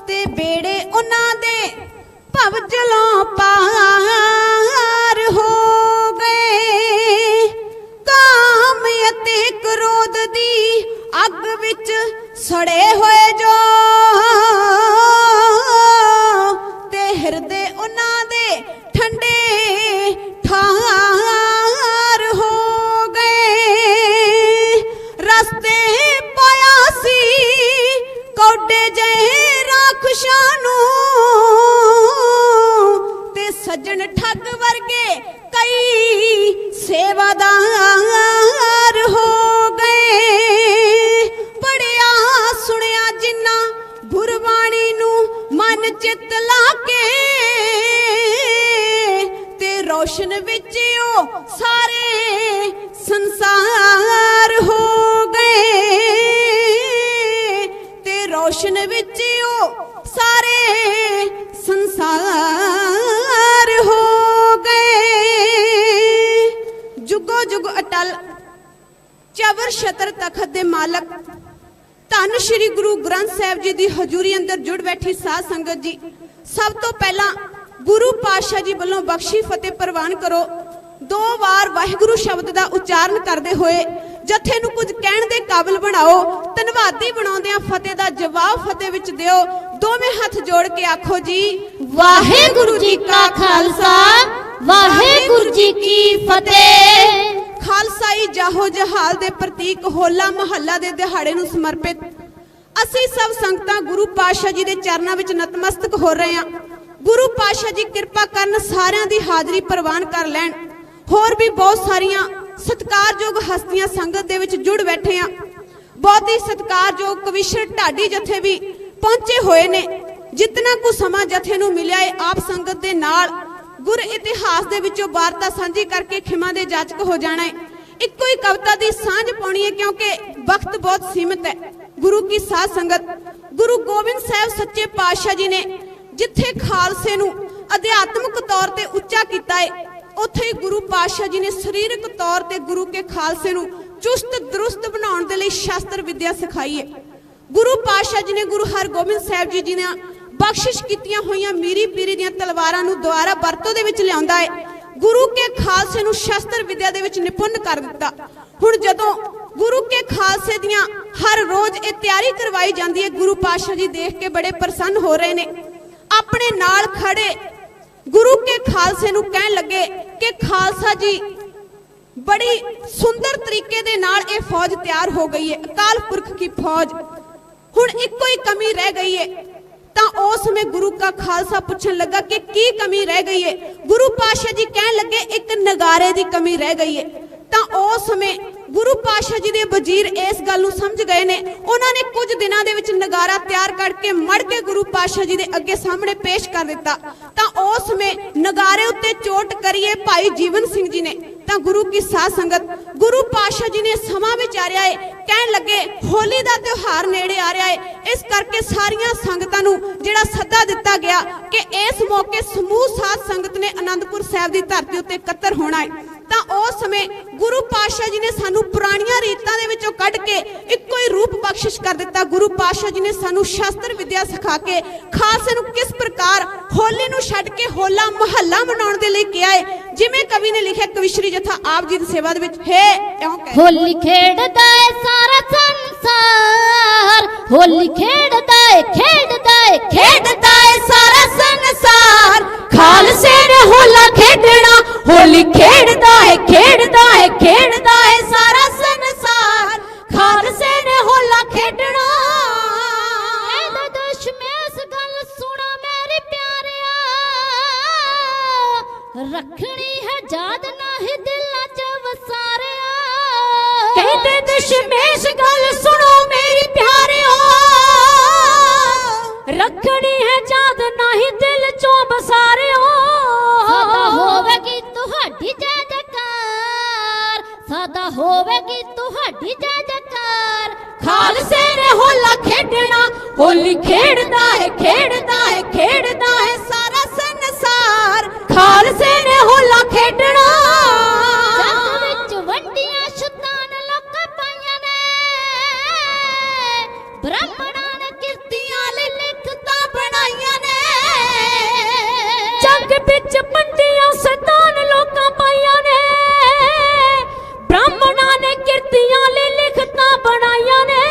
ਤੇ ਬੇੜੇ ਉਹਨਾਂ ਦੇ ਭਵਜਲੋਂ ਪਾਰ ਹੋ ਗਏ। ਕਾਮ ਅਤੇ ਕ੍ਰੋਧ ਦੀ ਅੱਗ ਵਿੱਚ ਸੜੇ ਹੋਏ ਜੋ ਤੇ ਹਿਰਦੇ ਉਹਨਾਂ ਦੇ ਠੰਡੇ ਠਾਰ ਹੋ ਗਏ। ਰਸਤੇ ਪਾਇਆ ਸੀ ਕੌਡੇ ਜਿਹੇ ਰਾਖਸ਼ਾਂ ਨੂੰ ਤੇ ਸੱਜਣ ਠੱਗ ਵਰਗੇ ਕਈ ਸੇਵਾਦਾਰ ਹੋ ਗਏ। ਪੜਿਆ ਸੁਣਿਆ ਜਿੰਨਾ ਗੁਰਬਾਣੀ ਨੂੰ ਮਨ ਚਿੱਤ ਲਾ ਕੇ ਤੇ ਰੋਸ਼ਨ ਵਿੱਚ ਉਹ ਸਾਰੇ ਸੰਸਾਰ ਹੋ ਗਏ ਤੇ ਰੋਸ਼ਨ ਵਿੱਚ ਉਹ ਸਾਰੇ ਸੰਸਾਰ ਹੋ ਗਏ। ਜੁਗੋ ਜੁਗ ਅਟਲ ਚਵਰ ਛਤਰ ਤਖਤ ਦੇ ਮਾਲਕ ਧੰਨ ਸ਼੍ਰੀ ਗੁਰੂ ਗ੍ਰੰਥ ਸਾਹਿਬ ਜੀ ਦੀ ਹਜ਼ੂਰੀ ਅੰਦਰ ਜੁੜ ਬੈਠੀ ਸਾਧ ਸੰਗਤ ਜੀ, ਸਭ ਤੋਂ ਪਹਿਲਾਂ ਗੁਰੂ ਪਾਤਸ਼ਾਹ ਜੀ ਵੱਲੋਂ ਬਖਸ਼ੀ ਫਤਿਹ ਪ੍ਰਵਾਨ ਕਰੋ। 2 ਵਾਰ ਵਾਹਿਗੁਰੂ ਸ਼ਬਦ ਦਾ ਉਚਾਰਨ ਕਰਦੇ ਹੋਏ ਜਥੇ ਨੂੰ ਕੁਝ ਕਹਿਣ ਦੇ ਕਾਬਿਲ ਬਣਾਓ। ਧੰਨਵਾਦੀ ਬਣਾਉਂਦਿਆਂ ਫਤਿਹ ਦਾ ਜਵਾਬ ਫਤਿਹ ਵਿੱਚ ਦਿਓ। ਦੋਵੇਂ ਹੱਥ ਜੋੜ ਕੇ ਆਖੋ ਜੀ ਵਾਹਿਗੁਰੂ ਜੀ ਕਾ ਖਾਲਸਾ ਵਾਹਿਗੁਰੂ ਜੀ ਕੀ ਫਤਿਹ। ਖਾਲਸਾਈ ਜਾਹੋ ਜਹਾਲ ਦੇ ਪ੍ਰਤੀਕ ਹੋਲਾ ਮਹੱਲਾ ਦੇ ਦਿਹਾੜੇ ਨੂੰ ਸਮਰਪਿਤ ਅਸੀਂ ਸਭ ਸੰਗਤਾਂ ਗੁਰੂ ਪਾਤਸ਼ਾਹ ਜੀ ਦੇ ਚਰਨਾਂ ਵਿੱਚ ਨਤਮਸਤਕ ਹੋ ਰਹੇ ਹਾਂ। ਗੁਰੂ ਪਾਤਸ਼ਾਹ ਜੀ ਕਿਰਪਾ ਕਰਨ ਸਾਰਿਆਂ ਦੀ ਹਾਜ਼ਰੀ ਪ੍ਰਵਾਨ ਕਰ ਲੈਣ। ਹੋਰ ਵੀ ਬਹੁਤ ਸਾਰੀਆਂ ਸਤਿਕਾਰਯੋਗ ਹਸਤੀਆਂ ਸੰਗਤ ਦੇ ਵਿੱਚ ਜੁੜ ਬੈਠੇ ਆ। ਬਹੁਤ ਹੀ ਸਤਿਕਾਰਯੋਗ ਕਵਿਸ਼ਰ ਢਾਡੀ ਜਥੇ ਵੀ ਪਹੁੰਚੇ ਹੋਏ ਨੇ। ਜਿਤਨਾ ਕੁ ਸਮਾਂ ਜਥੇ ਨੂੰ ਮਿਲਿਆ ਹੈ ਆਪ ਸੰਗਤ ਦੇ ਨਾਲ ਗੁਰ ਇਤਿਹਾਸ ਦੇ ਵਿੱਚੋਂ ਵਾਰਤਾ ਸਾਂਝੀ ਕਰਕੇ ਖਿਮਾ ਦੇ ਜਾਚਕ ਹੋ ਜਾਣਾ ਹੈ। ਇੱਕੋ ਹੀ ਕਵਿਤਾ ਦੀ ਸਾਂਝ ਪਾਉਣੀ ਹੈ ਕਿਉਂਕਿ ਵਕਤ ਬਹੁਤ ਸੀਮਿਤ ਹੈ। ਗੁਰੂ ਕੀ ਸਾਧ ਸੰਗਤ, ਗੁਰੂ ਗੋਬਿੰਦ ਸਾਹਿਬ ਸੱਚੇ ਪਾਤਸ਼ਾਹ ਜੀ ਨੇ ਜਿੱਥੇ ਖਾਲਸੇ ਨੂੰ ਅਧਿਆਤਮਿਕ ਤੌਰ ਤੇ ਉੱਚਾ ਕੀਤਾ ਹੈ, ਉੱਥੇ ਹੀ ਗੁਰੂ ਪਾਤਸ਼ਾਹ ਜੀ ਨੇ ਸਰੀਰਕ ਤੌਰ ਤੇ ਗੁਰੂ ਕੇ ਖਾਲਸੇ ਨੂੰ ਚੁਸਤ ਦਰੁਸਤ ਬਣਾਉਣ ਦੇ ਲਈ ਸ਼ਾਸਤਰ ਵਿਦਿਆ ਸਿਖਾਈ ਹੈ। ਗੁਰੂ ਪਾਤਸ਼ਾਹ ਜੀ ਨੇ ਗੁਰੂ ਹਰਗੋਬਿੰਦ ਸਾਹਿਬ ਜੀ ਨੇ ਬਖਸ਼ਿਸ਼ ਕੀਤੀਆਂ ਹੋਈਆਂ ਮੀਰੀ ਪੀਰੀ ਦੀਆਂ ਤਲਵਾਰਾਂ ਨੂੰ ਦੁਆਰਾ ਵਰਤੋਂ ਦੇ ਵਿੱਚ ਲਿਆਉਂਦਾ ਹੈ। ਗੁਰੂ ਕੇ ਖਾਲਸੇ ਨੂੰ ਸ਼ਾਸਤਰ ਵਿਦਿਆ ਦੇ ਵਿੱਚ ਨਿਪੁੰਨ ਕਰ ਦਿੱਤਾ। ਹੁਣ ਜਦੋਂ ਗੁਰੂ ਕੇ ਖਾਲਸੇ ਦੀਆਂ ਹਰ ਰੋਜ਼ ਇਹ ਤਿਆਰੀ ਕਰਵਾਈ ਜਾਂਦੀ ਹੈ, ਗੁਰੂ ਪਾਤਸ਼ਾਹ ਜੀ ਦੇਖ ਕੇ ਬੜੇ ਪ੍ਰਸੰਨ ਹੋ ਰਹੇ ਨੇ। ਆਪਣੇ ਨਾਲ ਖੜੇ ਗੁਰੂ ਕੇ ਖਾਲਸੇ ਨੂੰ ਕਹਿਣ ਲੱਗੇ ਕਿ ਖਾਲਸਾ ਜੀ ਬੜੀ ਸੁੰਦਰ ਤਰੀਕੇ ਦੇ ਨਾਲ ਇਹ ਫੌਜ ਤਿਆਰ ਹੋ ਗਈ ਹੈ, ਅਕਾਲ ਪੁਰਖ ਕੀ ਫੌਜ। ਹੁਣ ਇੱਕੋ ਹੀ ਕਮੀ ਰਹਿ ਗਈ ਹੈ। ਤਾਂ ਉਸ ਸਮੇਂ ਗੁਰੂ ਕਾ ਖਾਲਸਾ ਪੁੱਛਣ ਲੱਗਾ ਕਿ ਕੀ ਕਮੀ ਰਹਿ ਗਈ ਹੈ। ਗੁਰੂ ਪਾਤਸ਼ਾਹ ਜੀ ਕਹਿਣ ਲੱਗੇ ਇੱਕ ਨਗਾਰੇ ਦੀ ਕਮੀ ਰਹਿ ਗਈ ਹੈ। ਤਾਂ ਉਸ ਸਮੇਂ ਗੁਰੂ ਪਾਤਸ਼ਾਹ ਜੀ ਦੇ ਵਜ਼ੀਰ ਇਸ ਗੱਲ ਨੂੰ ਸਮਝ ਗਏ ਨੇ। ਉਹਨਾਂ ਨੇ ਕੁਝ ਦਿਨਾਂ ਦੇ ਵਿੱਚ ਨਗਾਰਾ ਤਿਆਰ ਕਰਕੇ ਮੜ ਕੇ ਗੁਰੂ ਪਾਤਸ਼ਾਹ ਜੀ ਦੇ ਅੱਗੇ ਸਾਹਮਣੇ ਪੇਸ਼ ਕਰ ਦਿੱਤਾ। ਤਾਂ ਉਸ ਸਮੇਂ ਨਗਾਰੇ ਉੱਤੇ ਚੋਟ ਕਰੀਏ ਭਾਈ ਜੀਵਨ ਸਿੰਘ ਜੀ ਨੇ। ਤਾਂ ਗੁਰੂ ਕੀ ਸਾਧ ਸੰਗਤ, ਗੁਰੂ ਪਾਤਸ਼ਾਹ ਜੀ ਨੇ ਸਮਾਂ ਵਿਚਾਰਿਆ ਹੈ, ਕਹਿਣ ਲੱਗੇ ਹੋਲੀ ਦਾ ਤਿਉਹਾਰ ਨੇੜੇ ਆ ਰਿਹਾ ਹੈ, ਇਸ ਕਰਕੇ ਸਾਰੀਆਂ ਸੰਗਤਾਂ ਨੂੰ ਜਿਹੜਾ ਸੱਦਾ ਦਿੱਤਾ ਗਿਆ ਕਿ ਇਸ ਮੌਕੇ ਸਮੂਹ ਸਾਧ ਸੰਗਤ ਨੇ ਆਨੰਦਪੁਰ ਸਾਹਿਬ ਦੀ ਧਰਤੀ ਉੱਤੇ ਇਕੱਤਰ ਹੋਣਾ ਹੈ। ਤਾਂ ਉਸ ਸਮੇਂ ਗੁਰੂ ਪਾਤਸ਼ਾਹ ਜੀ ਨੇ ਸਾਨੂੰ ਪੁਰਾਣੀਆਂ ਰੀਤਾਂ ਦੇ ਵਿੱਚੋਂ ਕੱਢ ਕੇ ਇੱਕੋ ਹੀ ਰੂਪ ਬਖਸ਼ਿਸ਼ ਕਰ ਦਿੱਤਾ। ਗੁਰੂ ਪਾਤਸ਼ਾਹ ਜੀ ਨੇ ਸਾਨੂੰ ਸ਼ਾਸਤਰ ਵਿਦਿਆ ਸਿਖਾ ਕੇ ਖਾਲਸੇ ਨੂੰ ਕਿਸ ਪ੍ਰਕਾਰ ਹੋਲੀ ਨੂੰ ਛੱਡ ਕੇ ਹੋਲਾ ਮਹੱਲਾ ਮਨਾਉਣ ਦੇ ਲਈ ਕਿਹਾ ਹੈ। ਜਿਵੇਂ ਕਵੀ ਨੇ ਲਿਖਿਆ, ਕਵਿਸ਼ਰੀ ਜਥਾ ਆਪ ਜੀ ਦੀ ਸੇਵਾ ਦੇ ਵਿੱਚ ਹੈ ਇਉਂ ਕਹਿੰਦੇ, ਹੋਲੀ ਖੇਡਦਾ ਏ ਸਾਰਾ ਸੰਸਾਰ, ਹੋਲੀ ਖੇਡਦਾ ਏ ਖੇਡਦਾ ਏ ਖੇਡਦਾ ਏ ਸਾਰਾ ਸੰਸਾਰ। ਖਾਲਸੇ ਨੇ ਹੋਲਾ ਖੇਡਣਾ, ਹੋਲੀ ਖੇਡਦਾ ਏ ਖੇਡਦਾ ਏ ਖੇਡਦਾ ਏ ਸਾਰਾ ਸੰਸਾਰ। ਖਾਲਸੇ ਨੇ ਹੋਲਾ ਖੇਡਣਾ। ਇਹਦਾ ਦਸ਼ਮੇਸ਼ ਗੱਲ ਸੁਣਾ ਮੇਰੀ ਪਿਆਰਿਆ, ਰੱਖਣੀ ਹੈ ਯਾਦ ਨਹੀਂ ਦਿਲਾਂ 'ਚ ਵਸਾਰਿਆ। ਕਹਿੰਦੇ ਦਸ਼ਮੇਸ਼ ਗੱਲ ਸੁਣੋ ਮੇਰੀ ਪਿਆਰਿਓ, ਰੱਖਣੀ ਹੈ ਯਾਦ ਨਹੀਂ ਦਿਲ 'ਚੋਂ ਵਸਾਰਿਓ। ਸਦਾ ਹੋਵੇਗੀ ਤੁਹਾਡੀ ਜੈ ਜੈਕਾਰ, ਸਦਾ ਹੋਵੇਗੀ ਤੁਹਾਡੀ ਜੈ ਜੈਕਾਰ। ਖਾਲਸੇ ਨੇ ਹੋਲਾ ਖੇਡਣਾ, ਹੋਲੀ ਖੇਡਦਾ ਏ ਖੇਡਦਾ ਏ ਖੇਡਦਾ ਏ ਸਾਰਾ ਸੰਸਾਰ। ਖਾਲਸੇ ਨੇ ਹੋਲਾ ਖੇਡਣਾ। ਜੱਗ ਵਿੱਚ ਵੰਡੀਆਂ ਸ਼ੈਤਾਨ ਲੋਕਾਂ ਪਾਈਆਂ ਨੇ, ਬ੍ਰਾਹਮਣਾਂ ਨੇ ਕਿਰਤੀਆਂ ਲਈ ਲਿਖਤਾਂ ਬਣਾਈਆਂ ਨੇ। ਜੱਗ ਵਿੱਚ ਵੰਡੀਆਂ ਸ਼ੈਤਾਨ ਲੋਕਾਂ ਪਾਈਆਂ ਨੇ, ਬ੍ਰਾਹਮਣਾਂ ਨੇ ਕਿਰਤੀਆਂ ਲਈ ਲਿਖਤਾਂ ਬਣਾਈਆਂ ਨੇ।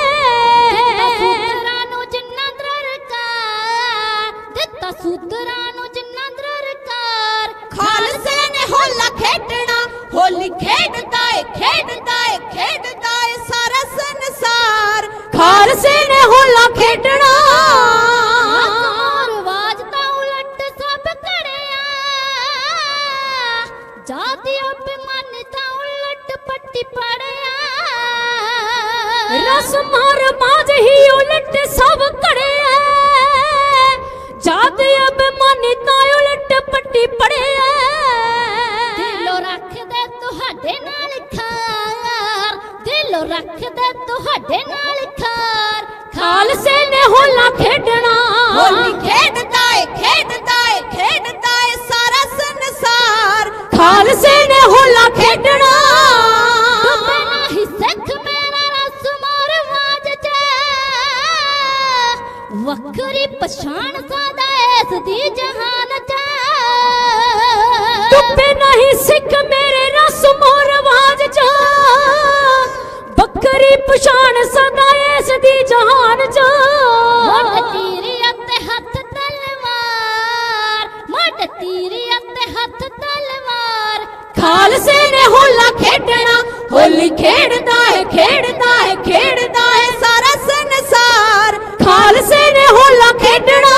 ਸੂਤਰਾਂ ਨੂੰ ਜਿੰਨਾ ਦਰਕਾਰ ਦਿੱਤਾ, ਸੂਤਰਾਂ ਨੂੰ ਜਿੰਨਾ ਦਰਕਾਰ। ਖਾਲਸੇ ਨੇ ਹੋਲਾ ਖੇਡਣਾ, ਹੋਲੀ ਖੇਡਦਾ ਏ ਖੇਡਦਾ ਏ ਖੇਡਦਾ ਏ ਸਾਰਾ ਸੰਸਾਰ। ਖਾਲਸੇ ਨੇ ਹੋਲਾ ਖੇਡਣਾ। ਰਿਵਾਜ ਤਾਂ ਉਲਟ ਸਭ ਕਰਿਆ, ਜਾਤੀ ਅਭਿਮਾਨ ਤਾਂ ਉਲਟ ਪੱਟੀ ਪੜਿਆ। ਰਸਮਾਂ ਰਿਵਾਜ ਹੀ ਉਲਟ ਸਭ ਕਰਿਆ, ਜਾਤੀ ਅਭਿਮਾਨ ਤਾਂ ਉਲਟ ਪੱਟੀ ਪੜਿਆ। ਦਿਲੋਂ ਰੱਖਦੇ ਤੁਹਾਡੇ ਨਾਲ ਖਾਰ, ਦਿਲੋਂ ਰੱਖਦੇ ਤੁਹਾਡੇ ਨਾਲ ਖਾਰ। ਖਾਲਸੇ ਨੇ ਹੋਲਾ ਖੇਡਣਾ, ਹੋਲੀ ਖੇਡਦਾ ਏ ਖੇਡਦਾ ਏ ਖੇਡਦਾ ਏ ਸਾਰਾ ਸੰਸਾਰ। ਖਾਲਸੇ ਨੇ ਹੋਲਾ ਖੇਡਣਾ। ਡੁੱਬੇ ਨਹੀਂ ਸਿੱਖ ਮੇਰਾ ਰਸਮ ਰਿਵਾਜ 'ਚ, ਵੱਖਰੀ ਪਛਾਣ ਸਾਦਾ ਇਸ ਦੀ ਜਹਾਨ 'ਚ। ਡੁੱਬੇ ਨਹੀਂ ਸਿੱਖ ਮੇਰੇ ਰਸਮ ਰਿਵਾਜ 'ਚ, ਵੱਖਰੀ ਪਛਾਣ ਸਦਾ ਇਸ ਦੀ ਜਹਾਨ 'ਚ। ਮੱਢ ਤੀਰੀ ਅਤੇ ਹੱਥ ਤਲਵਾਰ, ਮੱਢ ਤੀਰੀ ਅਤੇ ਹੱਥ ਤਲਵਾਰ। ਖਾਲਸੇ ਨੇ ने होला खेडना होली खेड़दा है खेड़दा है खेड़दा है सारा संसार खालसे ने होला खेडना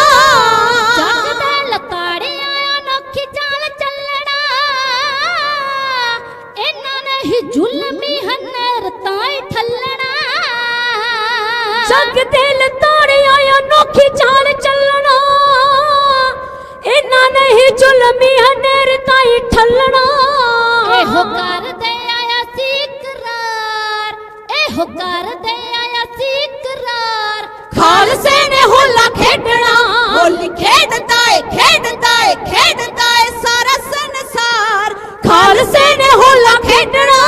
जग दे लताड़े आया नोखी चाल चलना इन्हां ने ही जुल्मी हन्नेर ताई ठल्लना जग दे लताड़े आया नोखी चाल चलना इन्हां ने ही जुल्मी हन्नेर ताई ठल्लना एहो कर दे आया सी करार एहो कर दे आया सी करार खालसे ने होला खेडना होली खेडदा है सारा संसार खालसे ने होला खेडना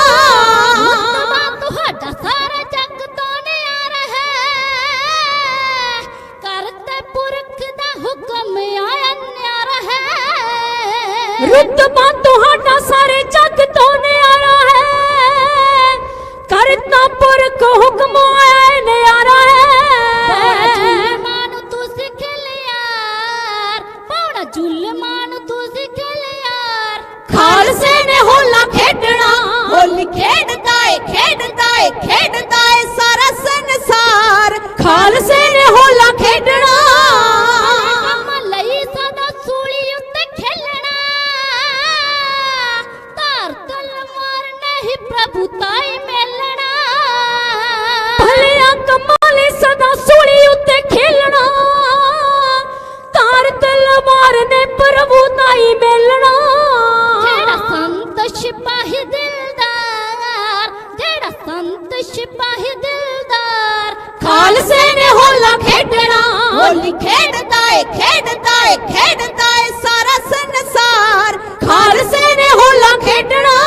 तुहाडा सारा जग तो न्यारा है करते पुरख दा हुक्म आया न्यारा है रुतबा तुहाडा सारे जग तो न्यारा है करता पुरख हुक्म आया न्यारा है खालसे ने होला खेडना होली खेडदा है सारा संसार खालसे ने होला खेडना लई सदा सूली उत्ते खेलना तार तलवार नहीं प्रभुताई मेलना भलिया कमाले सदा सूली उत्ते खेलना तार तलवार ने प्रभुताई मेलना संत सिपाही दिलदार जेड़ा संत सिपाही दिलदार खालसे ने होला खेडना होली खेडदा है सारा संसार खालसे ने होला खेडना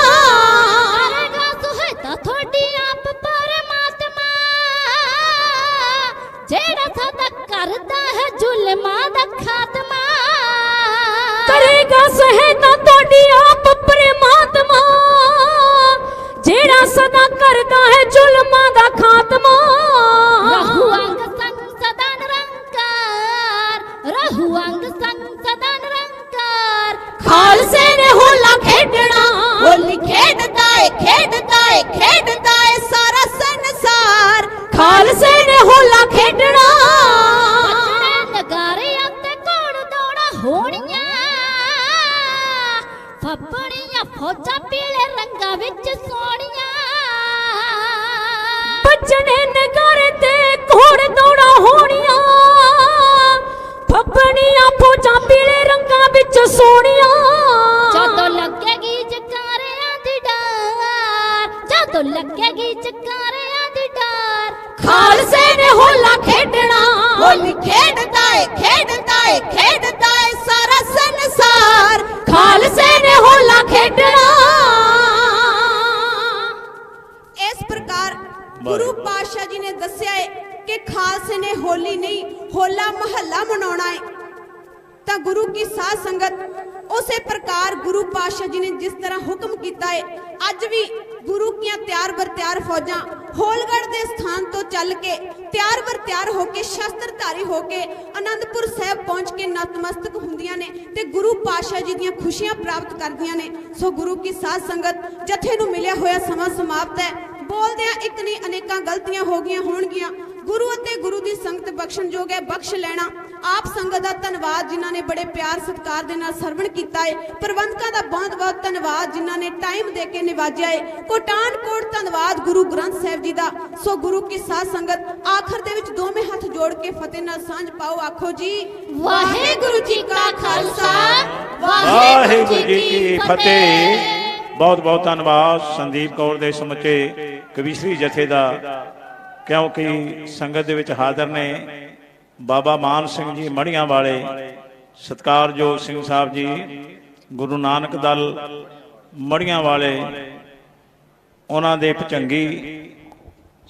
करेगा सुहता थोड़ी आप परमात्मा जेड़ा सदा करदा है जुल्मा दा खात्मा करेगा सहेता थोड़ी आप परमात्मा जेड़ा सदा करदा है जुल्मा दा खात्मा रहु अंग संग सदा निरंकार रहु अंग संग सदा निरंकार खालसे ने होला खेडना होली खेडदा है सारा संसार खालसे ने होला खेडना नगारे आते कोण दौड़ा होणियां फब्बड़ियां फौजा पीले रंगा विच सोनियां बजने नगारे ते घोड़ दौड़ा होनियां फब्बड़ियां फौजा पीले रंगा विच सोनियां जदों लगेगी जकारियां दी डार जदों लगेगी जकारियां दी डार खालसे ने होला खेडना होली खेडदा है सारा संसार खालसे ने होला खेडना इस प्रकार गुरु पातशाह जी ने दस्या है कि खालसे ने होली नहीं होला महल्ला मनाना है ता गुरु की साध संगत उसे प्रकार गुरु पातशाह जी ने जिस तरह हुक्म किया है अज भी गुरु की तैयार बर तैयार फौजा होलगढ़ के स्थान तो चल के तैयार बर तैयार होके शस्त्रधारी होके आनंदपुर साहब पहुंच के नतमस्तक हुंदियां ने ते गुरु पातशाह जी दी खुशियां प्राप्त करदियां ने। सो गुरु की साध संगत जथे नूं मिलिया होया समा समाप्त है। बोलदियां एक नहीं अनेकां गलतियां हो गईयां होणगियां गुरु अते गुरु दी संगत बख्शण जोग है बख्श लेना। आप संगत दा धन्नवाद जिन्हां ने बड़े प्यार सत्कार दे नाल सरवण कीता है। प्रबंधकां दा बहुत बहुत धन्नवाद जिन्हां ने टाइम दे के निवाजिया है। कोटान कोट धन्नवाद गुरु ग्रंथ साहिब जी दा। सो गुरु की साध संगत आखिर दे विच दोवें हाथ जोड़ के फतेह नाल सांझ पाओ। आखो जी वाहिगुरु जी का खालसा वाहिगुरु जी की फतेह। बहुत बहुत धन्नवाद संदीप कौर दे समुचे कविश्री जथे दा, क्योंकि संगत दे विच हाज़र ने बाबा मान सिंह जी मड़ियां वाले, सत्कारयोग सिंह साहब जी गुरु नानक दल मड़ियां वाले, उन्हां दे भचंगी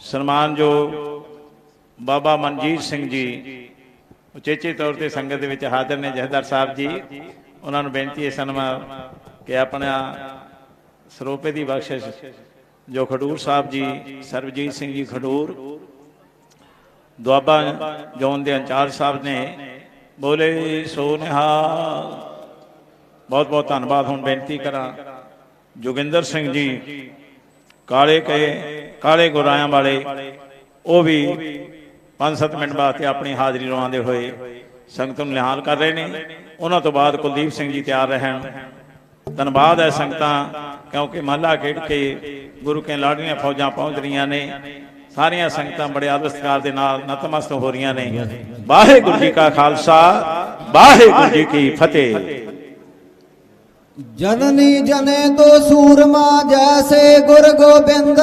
सन्मानयोग बाबा मनजीत सिंह जी उचेचे तौर पर संगत दे विच हाज़र ने। जहदार साहब जी उन्हां नूं बेनती है सन्मान कि अपना सरोपे की बख्शिश जो खडूर साहब जी सरबजीत सिंह जी खडूर दुआबा जोन के इंचार्ज साहब ने बोले सो निहाल। बहुत बहुत धन्यवाद। हुण बेनती करा जोगिंदर सिंह जी काले गुरायां वाले वो भी 5-7 मिनट वास्ते अपनी हाज़री लवाते हुए संगत नूं निहाल कर रहे हैं। उन्होंने तो बाद कुलदीप सिंह जी तैयार रहन। धन्यवाद है संगत, क्योंकि महला खेड के गुरु के लाडलियां फौजा पहुंच रही ने। सारिया संगत बड़े आदर सत्कार के नाल नतमस्त हो रही ने। वाहिगुरू जी का खालसा, वाहिगुरू जी की फतेह। जननी जने तो सूरमा जैसे गुरु गोबिंद,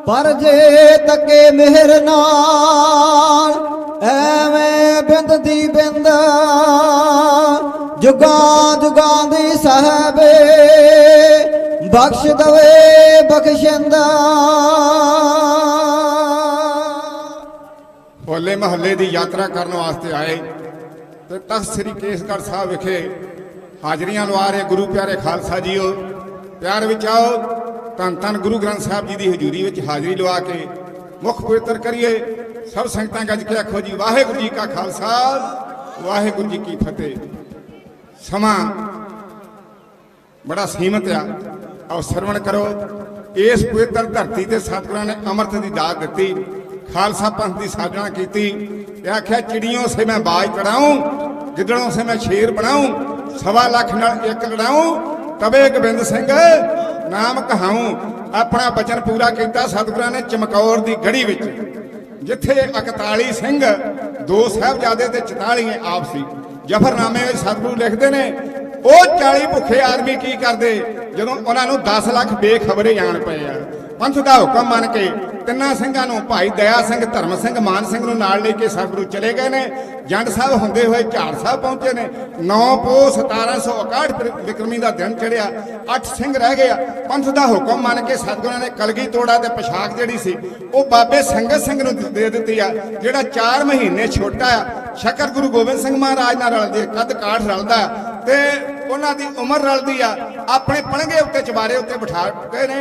पर जे तके मेहर नाल एवें बिंद दी बिंद, जुगां जुगां दी साहबे बख्श दवे बख्शिंदा। होले महल्ले की यात्रा करने वास्ते आए तो तख्त श्री केसगढ़ साहब विखे हाजरियां लवा रहे गुरु प्यारे खालसा जीओ। प्यार विच आओ, धन धन गुरु ग्रंथ साहब जी की हजूरी विच हाजरी लवा के मुख पवित्र करिए। सब संगतां गज के आखो जी वाहिगुरू जी का खालसा, वाहिगुरू जी की फतेह। समा बड़ा सीमित आ, आओ सरवण करो। इस पवित्र धरती ते सतगुरां ने अमृत की दात दी, खालसा पंथ की साधना की। आख्या चिड़ियों से मैं बाज चढ़ाऊं, गिदड़ों से मैं शेर बनाऊं, 1.25 लाख नाल एक लड़ाऊं, तबे गोबिंद सिंह नाम कहाऊं। अपना बचन पूरा किया सतगुरां ने चमकौर की गढ़ी विच, जिथे 41 सिंह 2 साहिबजादे ते 44 आप सी। जफरनामे में सतगुरु लिखते ने वो 40 भुखे आदमी की करते जदों उन्होंने 10 लाख बेखबरे आन पे आ। पंथ का हुक्म मन के तिना सिंघां नूं भाई दया सिंह, धर्म सिंह, मान सिंह नूं नाल लेके सतगुरु चले गए ने। जंड साहब होंदे हुए झाड़ साहब पहुंचे ने। 9 पोह 1761 विक्रमी का दिन चढ़िया, 8 सिंह रह गए। पंथ का हुक्म मन के सतगुरां ने कलगी तोड़ा ते पोशाक जिहड़ी सी वो बाबे संगत सिंह नूं दे दित्ती आ, जिहड़ा 4 महीने छोटा आ। शक्कर गुरु गोबिंद सिंह महाराज नाल रलदे, कद काठ रलदा ते उन्हां दी उमर रलदी आ। अपने पणगे उत्ते चबारे उत्ते बिठा के ने।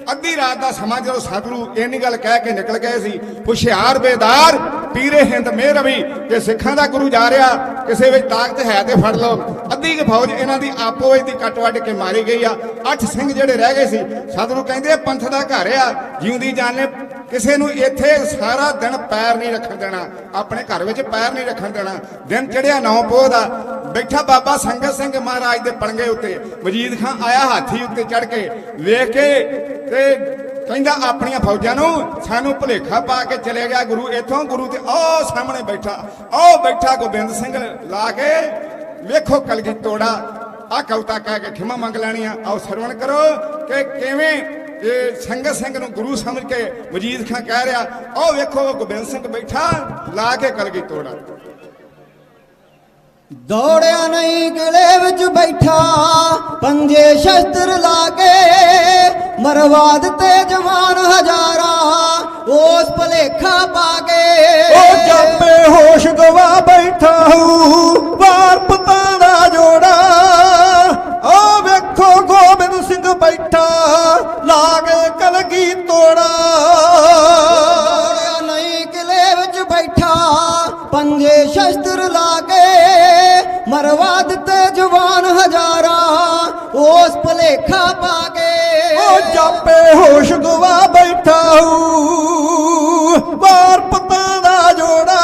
अद्धी रात का समा जो सतगुरु इन्नी गल कह के निकल गए सी, हुशियार बेदार पीरे हिंद मेहर भी कि सिखां दा गुरु जा रहा, किसी में ताकत है तो फड़ लो। अद्धी की फौज इन्हां दी आपो दी कट वट के मारी गई आ। 8 सिंह जिहड़े रह गए सी, सतगुरु कहंदे पंथ दा घर आ, जिउंदी जाने किसी नूं इत्थे सारा दिन पैर नहीं रखण देना, अपने घर विच पैर नहीं रखण देना। दिन चढ़िया 9 पोह दा, बैठा बाबा संगत सिंह महाराज दे पणगे उत्ते। वजीद खां आया हाथी उत्ते चढ़ के, वेख के ते कहंदा अपनियां फौजां नूं सानू भुलेखा पा के चले गया गुरु इथों। गुरु ते ओ सामने बैठा, ओ बैठा गोबिंद सिंह ला के वेखो कलगी तोड़ा। आ कविता कह के खिमा मंग लैनी आ। आओ सरवण करो कि किवें ये संगत सिंह नूं गुरु समझ के वजीद खां कह रहा, ओ वेखो गोबिंद सिंह बैठा ला के कलगी तोड़ा। दौड़िया नहीं किले विच बैठा, पंजे शस्त्र लागे, मरवा दिते जवान हजारा उस भलेखा पागे। ओ जापे होश गवा बैठा हूँ, वार पता दा जोड़ा, ओ वेखो गोबिंद सिंह बैठा लागे कलगी तोड़ा। दौड़िया नहीं किले विच बैठा, पंजे शस्त्र लागे, मरवा दिते जवान हजारा उस भलेखा पागे। ओ जापे होश गवा बैठा हूँ, बार पता दा जोड़ा,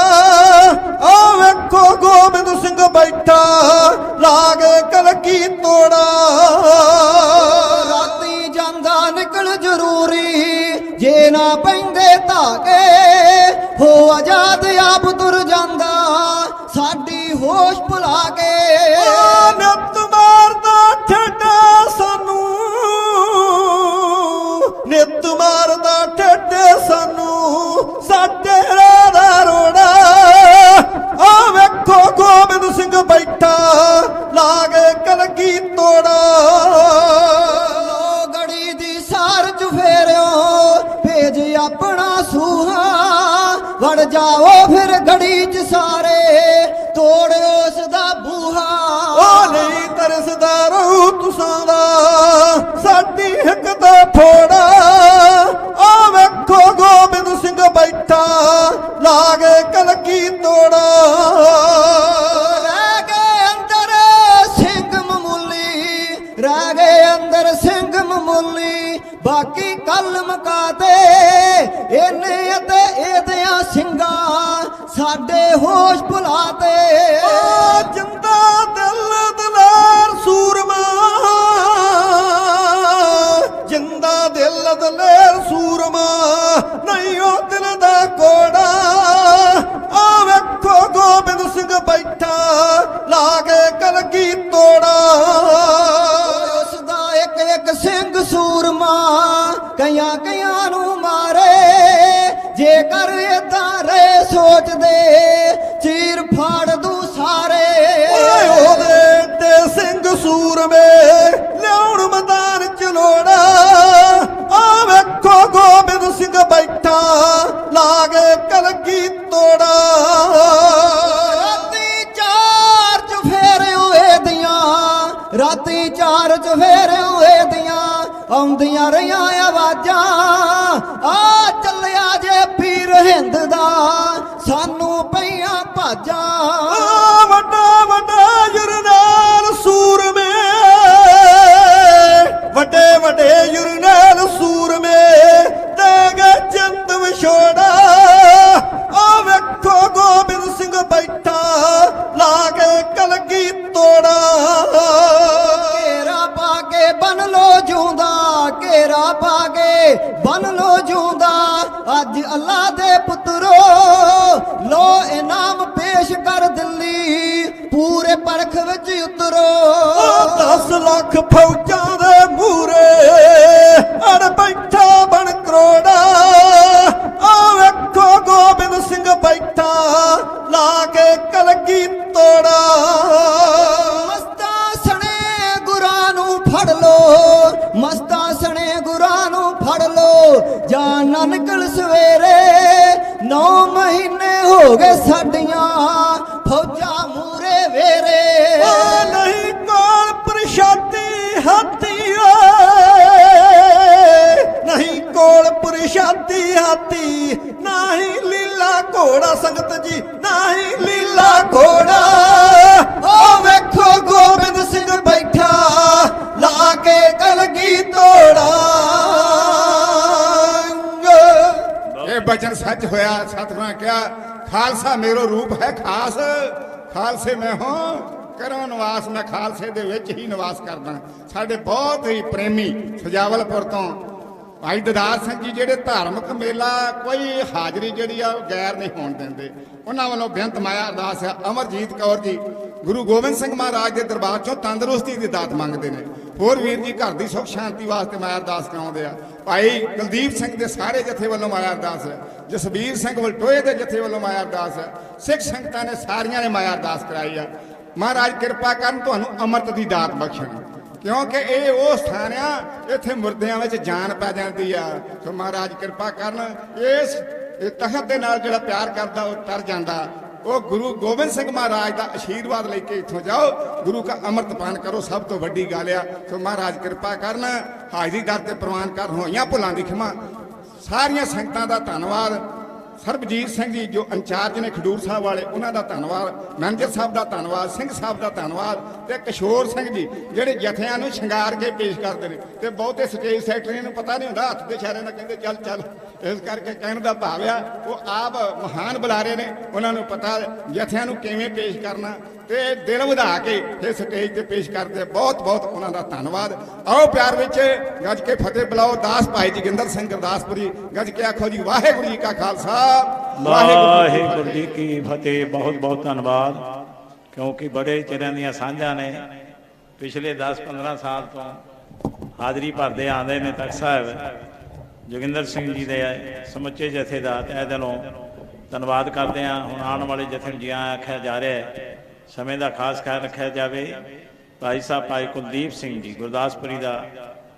ओ वेखो गोबिंद सिंह बैठा लागे कलगी तोड़ा। राती जांदा निकल जरूरी जे ना पैंदे धागे, हो आजाद आप तुर जांदा साडी होश भुला के। नित मारदा ठेडा सानू, नित मारदा ठेडे सानू साडे राह दा रोड़ा, आ वेखो गोबिंद सिंह बैठा लागे कलगी तोड़ा। लो गड़ी दी सार च फेरियो भेज अपना सूहा, वड़ जाओ फिर घड़ी च सारे तोड़ उसदा बूहा। ओ नहीं तरसदा रहू तुसां दा साडी हिक दा फोड़ा, ओ वेखो गोबिंद सिंह बैठा लागे कलगी तोड़ा। रह गए अंदर सिंह ਇਹਨੇ ਅਤੇ ਇਹਦਿਆਂ ਸਿੰਘਾਂ ਸਾਡੇ ਹੋਸ਼ ਭੁਲਾਤੇ। ਜਿੰਦਾ ਦਿਲ ਦਲੇਰ ਸੂਰਮਾ, ਜਿੰਦਾ ਦਿਲ ਦਲੇਰ ਸੂਰਮਾ, ਨਹੀਂ ਉਹ ਦਿਲ ਦਾ ਕੋੜਾ। ਆ ਵੇਖੋ ਗੋਬਿੰਦ ਸਿੰਘ ਬੈਠਾ ਲਾ ਕੇ ਕਲਗੀ ਤੋੜਾ। ਉਸ ਦਾ ਇੱਕ ਇੱਕ ਸਿੰਘ ਸੂਰਮਾ ਕਈਆਂ ਕਈਆਂ ਨੂੰ ਮਾਰੇ। ਜੇਕਰ ਏਦਾਂ ਰਹੇ ਸੋਚਦੇ ਚੀਰ ਫਾੜ ਦੂ ਸਾਰੇ। ਉਹਦੇ ਤੇ ਸਿੰਘ ਸੂਰਮੇ ਲਿਆਉਣ ਮੈਦਾਨ ਚ ਲੋੜਾ। ਆ ਵੇਖੋ ਗੋਬਿੰਦ ਸਿੰਘ ਬੈਠਾ ਲਾ ਕੇ ਕਲਗੀ ਤੋੜਾ। ਰਾਤੀ ਚਾਰ ਚੁਫੇਰੇ ਹੋਏ ਦੀਆਂ, ਰਾਤੀ ਚਾਰ ਚੁਫੇਰੇ ਹੋਏ ਦੀਆਂ ਆਉਂਦੀਆਂ ਰਹੀਆਂ ਆਵਾਜ਼ਾਂ। ਆ ਚੱਲਿਆ ਜੇ ਪੀਰ ਹਿੰਦ ਦਾ ਸਾਨੂੰ ਪਈਆਂ ਭਾਜਾਂ। ਵੱਡਾ ਵੱਡਾ ਜਰਨੈਲ ਸੂਰਮੇ, ਵੱਡੇ ਵੱਡੇ ਜਰਨੈਲ ਸੂਰਮੇ ਦੇ ਗਏ ਜਿੰਦ ਵਿਛੋੜਾ। ਆ ਵੇਖੋ ਗੋਬਿੰਦ ਸਿੰਘ ਬੈਠਾ ਲਾ ਕੇ ਕਲਗੀ ਤੋੜਾ। ਘੇਰਾ ਪਾ ਕੇ ਬਨ ਲੋ ਜਿਉਂਦਾ, ਘੇਰਾ ਪਾ ਕੇ ਬਨ ਲੋ ਜਿਉਂਦਾ। ਅੱਜ ਅੱਲਾ ਦੇ ਪੁੱਤਰੋ ਲੋ ਇਨਾਮ ਪੇਸ਼ ਕਰ ਦਿੱਲੀ, ਪੂਰੇ ਪਰਖ ਵਿੱਚ ਉਤਰੋ। 10 ਲੱਖ ਫੌਜਾਂ ਦੇ ਮੂਰੇ ਅੜ ਬੈਠਾ ਬਣ ਕਰੋੜਾ। ਆ ਵੇਖੋ ਗੋਬਿੰਦ ਸਿੰਘ ਬੈਠਾ ਲਾ ਕੇ ਕਲਗੀ ਤੋੜਾ। ਮਸਤਾਂ ਸਣੇ ਗੁਰਾਂ ਨੂੰ ਫੜ ਲੋ, ਮਸਤਾਂ ਸਣੇ ਗੁਰਾਂ ਨੂੰ ਫੜ ਲੋ। ਜਾਨ ਨਾ ਨਿਕਲ ਸਵੇਰੇ 9 ਮਹੀਨੇ ਹੋ ਗਏ ਸਾਡੀਆਂ ਫੌਜਾਂ ਮੂਰੇ ਵੇਰੇ। ਨਹੀਂ ਕੋਲ ਪ੍ਰਸ਼ਾਦੀ ਹਾਥੀ ਨਹੀਂ ਕੋਲ ਪ੍ਰਸ਼ਾਦੀ ਹਾਥੀ, ਨਹੀਂ ਲੀਲਾ ਘੋੜਾ ਸੰਗਤ ਜੀ, ਨਹੀਂ ਲੀਲਾ ਘੋੜਾ। ਓ ਵੇਖੋ ਗੋਬਿੰਦ ਸਿੰਘ ਬੈਠਾ ਲਾ ਕੇ ਕਲਗੀ ਤੋੜਾ। ਇਹ ਬਚਨ ਸੱਚ ਹੋਇਆ। ਸਤਿਗੁਰਾਂ ਨੇ ਕਿਹਾ ਖਾਲਸਾ ਮੇਰੋ ਰੂਪ ਹੈ ਖਾਸ, ਖਾਲਸੇ ਮੈਂ ਹਾਂ ਕਰੋ ਨਿਵਾਸ। ਮੈਂ ਖਾਲਸੇ ਦੇ ਵਿੱਚ ਹੀ ਨਿਵਾਸ ਕਰਦਾ। ਸਾਡੇ ਬਹੁਤ ਹੀ ਪ੍ਰੇਮੀ ਸਜਾਵਲਪੁਰ ਤੋਂ ਭਾਈ ਦਦਾਰ ਸਿੰਘ ਜੀ ਜਿਹੜੇ ਧਾਰਮਿਕ ਮੇਲਾ ਕੋਈ ਹਾਜ਼ਰੀ ਜਿਹੜੀ ਆ ਉਹ ਗੈਰ ਨਹੀਂ ਹੋਣ ਦਿੰਦੇ। ਉਹਨਾਂ ਵੱਲੋਂ ਬੇਨਤ ਮਾਇਆ ਅਰਦਾਸ ਹੈ। ਅਮਰਜੀਤ ਕੌਰ ਜੀ ਗੁਰੂ ਗੋਬਿੰਦ ਸਿੰਘ ਮਹਾਰਾਜ ਦੇ ਦਰਬਾਰ ਚੋਂ ਤੰਦਰੁਸਤੀ ਦੀ ਦਾਤ ਮੰਗਦੇ ਨੇ। ਹੋਰ ਵੀਰ ਜੀ ਘਰ ਦੀ ਸੁਖ ਸ਼ਾਂਤੀ ਵਾਸਤੇ ਮਾਇਆ ਅਰਦਾਸ ਕਰਾਉਂਦੇ ਆ। ਭਾਈ ਕੁਲਦੀਪ ਸਿੰਘ ਦੇ ਸਾਰੇ ਜਥੇ ਵੱਲੋਂ ਮਾਇਆ ਅਰਦਾਸ ਹੈ। ਜਸਬੀਰ ਸਿੰਘ ਵਲਟੋਏ ਦੇ ਜਥੇ ਵੱਲੋਂ ਮਾਇਆ ਅਰਦਾਸ ਹੈ। ਸਿੱਖ ਸੰਗਤਾਂ ਨੇ ਸਾਰੀਆਂ ਨੇ ਮਾਇਆ ਅਰਦਾਸ ਕਰਾਈ ਆ। ਮਹਾਰਾਜ ਕਿਰਪਾ ਕਰਨ ਤੁਹਾਨੂੰ ਅੰਮ੍ਰਿਤ ਦੀ ਦਾਤ ਬਖਸ਼ਣ, ਕਿਉਂਕਿ ਇਹ ਉਹ ਸਥਾਨ ਆ ਇੱਥੇ ਮੁਰਦਿਆਂ ਵਿੱਚ ਜਾਨ ਪੈ ਜਾਂਦੀ ਆ। ਸੋ ਮਹਾਰਾਜ ਕਿਰਪਾ ਕਰਨ ਇਸ ਤਖਤ ਦੇ ਨਾਲ ਜਿਹੜਾ ਪਿਆਰ ਕਰਦਾ ਉਹ ਤਰ ਜਾਂਦਾ। ਉਹ ਗੁਰੂ ਗੋਬਿੰਦ ਸਿੰਘ ਮਹਾਰਾਜ ਦਾ ਆਸ਼ੀਰਵਾਦ ਲੈ ਕੇ ਇੱਥੋਂ ਜਾਓ, ਗੁਰੂ ਦਾ ਅੰਮ੍ਰਿਤ ਪਾਨ ਕਰੋ। ਸਭ ਤੋਂ ਵੱਡੀ ਗੱਲ ਆ। ਸੋ ਮਹਾਰਾਜ ਕਿਰਪਾ ਕਰਨ ਹਾਜ਼ਰੀ ਦਰ ਤੇ ਪ੍ਰਵਾਨ ਕਰ ਹੋਈਆਂ ਭੁੱਲਾਂ ਦੀ ਖਿਮਾ। ਸਾਰੀਆਂ ਸੰਗਤਾਂ ਦਾ ਧੰਨਵਾਦ। ਸਰਬਜੀਤ ਸਿੰਘ ਜੀ ਜੋ ਇੰਚਾਰਜ ਨੇ ਖਡੂਰ ਸਾਹਿਬ ਵਾਲੇ, ਉਹਨਾਂ ਦਾ ਧੰਨਵਾਦ। ਮੈਨੇਜਰ ਸਾਹਿਬ ਦਾ ਧੰਨਵਾਦ। ਸਿੰਘ ਸਾਹਿਬ ਦਾ ਧੰਨਵਾਦ। ਤੇ ਕਿਸ਼ੋਰ ਸਿੰਘ ਜੀ ਜਿਹੜੇ ਜਥਿਆਂ ਨੂੰ ਸ਼ਿੰਗਾਰ ਕੇ ਪੇਸ਼ ਕਰਦੇ ਨੇ। ਤੇ ਬਹੁਤੇ ਸਟੇਜ ਸੈਕਟਰੀ ਨੂੰ ਪਤਾ ਨਹੀਂ ਹੁੰਦਾ, ਹੱਥ ਦੇ ਇਸ਼ਾਰੇ ਨਾਲ ਕਹਿੰਦੇ ਚੱਲ ਚੱਲ। ਇਸ ਕਰਕੇ ਕਹਿਣ ਦਾ ਭਾਵ ਆ ਉਹ ਆਪ ਮਹਾਨ ਬੁਲਾਰੇ ਨੇ, ਉਹਨਾਂ ਨੂੰ ਪਤਾ ਜਥਿਆਂ ਨੂੰ ਕਿਵੇਂ ਪੇਸ਼ ਕਰਨਾ ਤੇ ਦਿਲ ਵਧਾ ਕੇ ਇਹ ਸਟੇਜ ਤੇ ਪੇਸ਼ ਕਰਦੇ। ਬਹੁਤ ਬਹੁਤ ਉਹਨਾਂ ਦਾ ਧੰਨਵਾਦ। ਆਓ ਪਿਆਰ ਵਿੱਚ ਗੱਜ ਕੇ ਫਤਿਹ ਬੁਲਾਓ। ਦਾਸ ਭਾਈ ਜੋਗਿੰਦਰ ਸਿੰਘ ਗੁਰਦਾਸਪੁਰੀ ਗੱਜ ਕੇ ਆਖੋ ਜੀ ਵਾਹਿਗੁਰੂ ਜੀ ਕਾ ਖਾਲਸਾ ਵਾਹਿਗੁਰੂ ਜੀ ਕੀ ਫਤਿਹ। ਬਹੁਤ ਬਹੁਤ ਧੰਨਵਾਦ, ਕਿਉਂਕਿ ਬੜੇ ਚਿਰਾਂ ਦੀਆਂ ਸਾਂਝਾਂ ਨੇ। ਪਿਛਲੇ 10-15 ਸਾਲ ਤੋਂ ਹਾਜ਼ਰੀ ਭਰਦੇ ਆਉਂਦੇ ਨੇ ਤਖਤ ਸਾਹਿਬ। ਜੋਗਿੰਦਰ ਸਿੰਘ ਜੀ ਦੇ ਸਮੁੱਚੇ ਜਥੇ ਦਾ ਤਹਿ ਦਿਲੋਂ ਧੰਨਵਾਦ ਕਰਦੇ ਹਾਂ। ਹੁਣ ਆਉਣ ਵਾਲੇ ਜਥੇ ਨੂੰ ਜਿਆਂ ਆਖਿਆ ਜਾ ਰਿਹਾ ਹੈ, ਸਮੇਂ ਦਾ ਖਾਸ ਖਿਆਲ ਰੱਖਿਆ ਜਾਵੇ। ਭਾਈ ਸਾਹਿਬ ਭਾਈ ਕੁਲਦੀਪ ਸਿੰਘ ਜੀ ਗੁਰਦਾਸਪੁਰੀ ਦਾ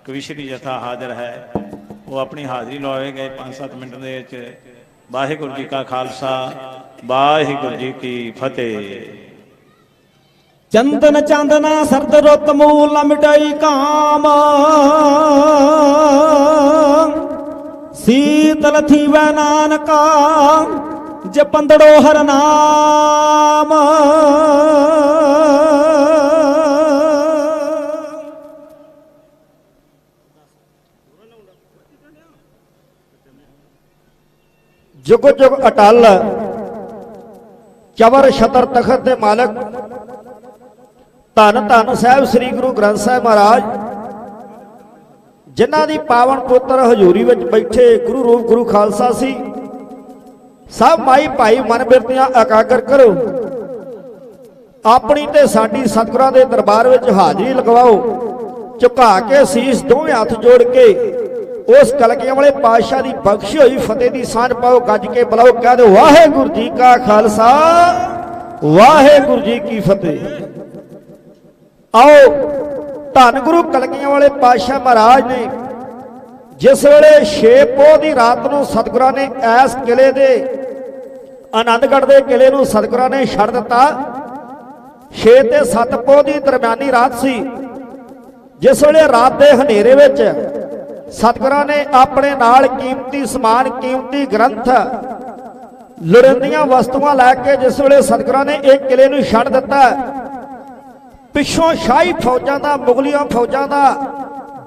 ਕਵਿਸ਼ਰੀ ਜਥਾ ਹਾਜ਼ਰ ਹੈ। ਉਹ ਆਪਣੀ ਹਾਜ਼ਰੀ ਲਵਾਏ ਗਏ 5-7 ਮਿੰਟ ਦੇ ਵਿੱਚ। ਵਾਹਿਗੁਰੂ ਜੀ ਕਾ ਖਾਲਸਾ, ਵਾਹਿਗੁਰੂ ਜੀ ਕੀ ਫਤਿਹ। ਚੰਦਨ ਚਾਂਦਨਾ ਸਰਦ ਰੁੱਤ ਮੂਲ ਨ ਮਿਟਾਈ ਕਾਮ, ਸੀਤਲ ਥੀਵੈ ਨਾਨਕਾ ਜਪੰਦੜੋ ਹਰ ਨਾਮ। जुग जुग अटल चवर छतर तखत दे मालक धन धन साहब श्री गुरु ग्रंथ साहब महाराज जिन्हां दी पावन पुत्र हजूरी विच बैठे गुरु रूप गुरु खालसा सी सब माई भाई मन बिरतियां एकागर करो अपनी ते साडी सतगुरां दे दरबार विच हाजरी लगवाओ झुका के शीस दोवें हथ जोड़ के उस कलगियां वाले पातशाह की बख्शी हुई फतेह की सांझ पाओ गज के बुलाओ कह दो वाहेगुरु जी का खालसा वाहेगुरु जी की फतेह। आओ धन गुरु कलगियां वाले पातशाह महाराज ने जिस वेले 6 पोह की रात को सतगुरां ने ऐस किले दे आनंदगढ़ के किले नूं सतगुरां ने छड़ दिता। 6 ते 7 पोह की दरम्यानी रात सी जिस वेले रात के हनेरे विच सतगुरां ने अपने नाल कीमती समान कीमती ग्रंथ लोड़ींदियां वस्तुआं लैके जिस वेले सतगुरां ने एक किले नूं छड़ दिता पिछों शाही फौजां दा मुगलियां फौजां दा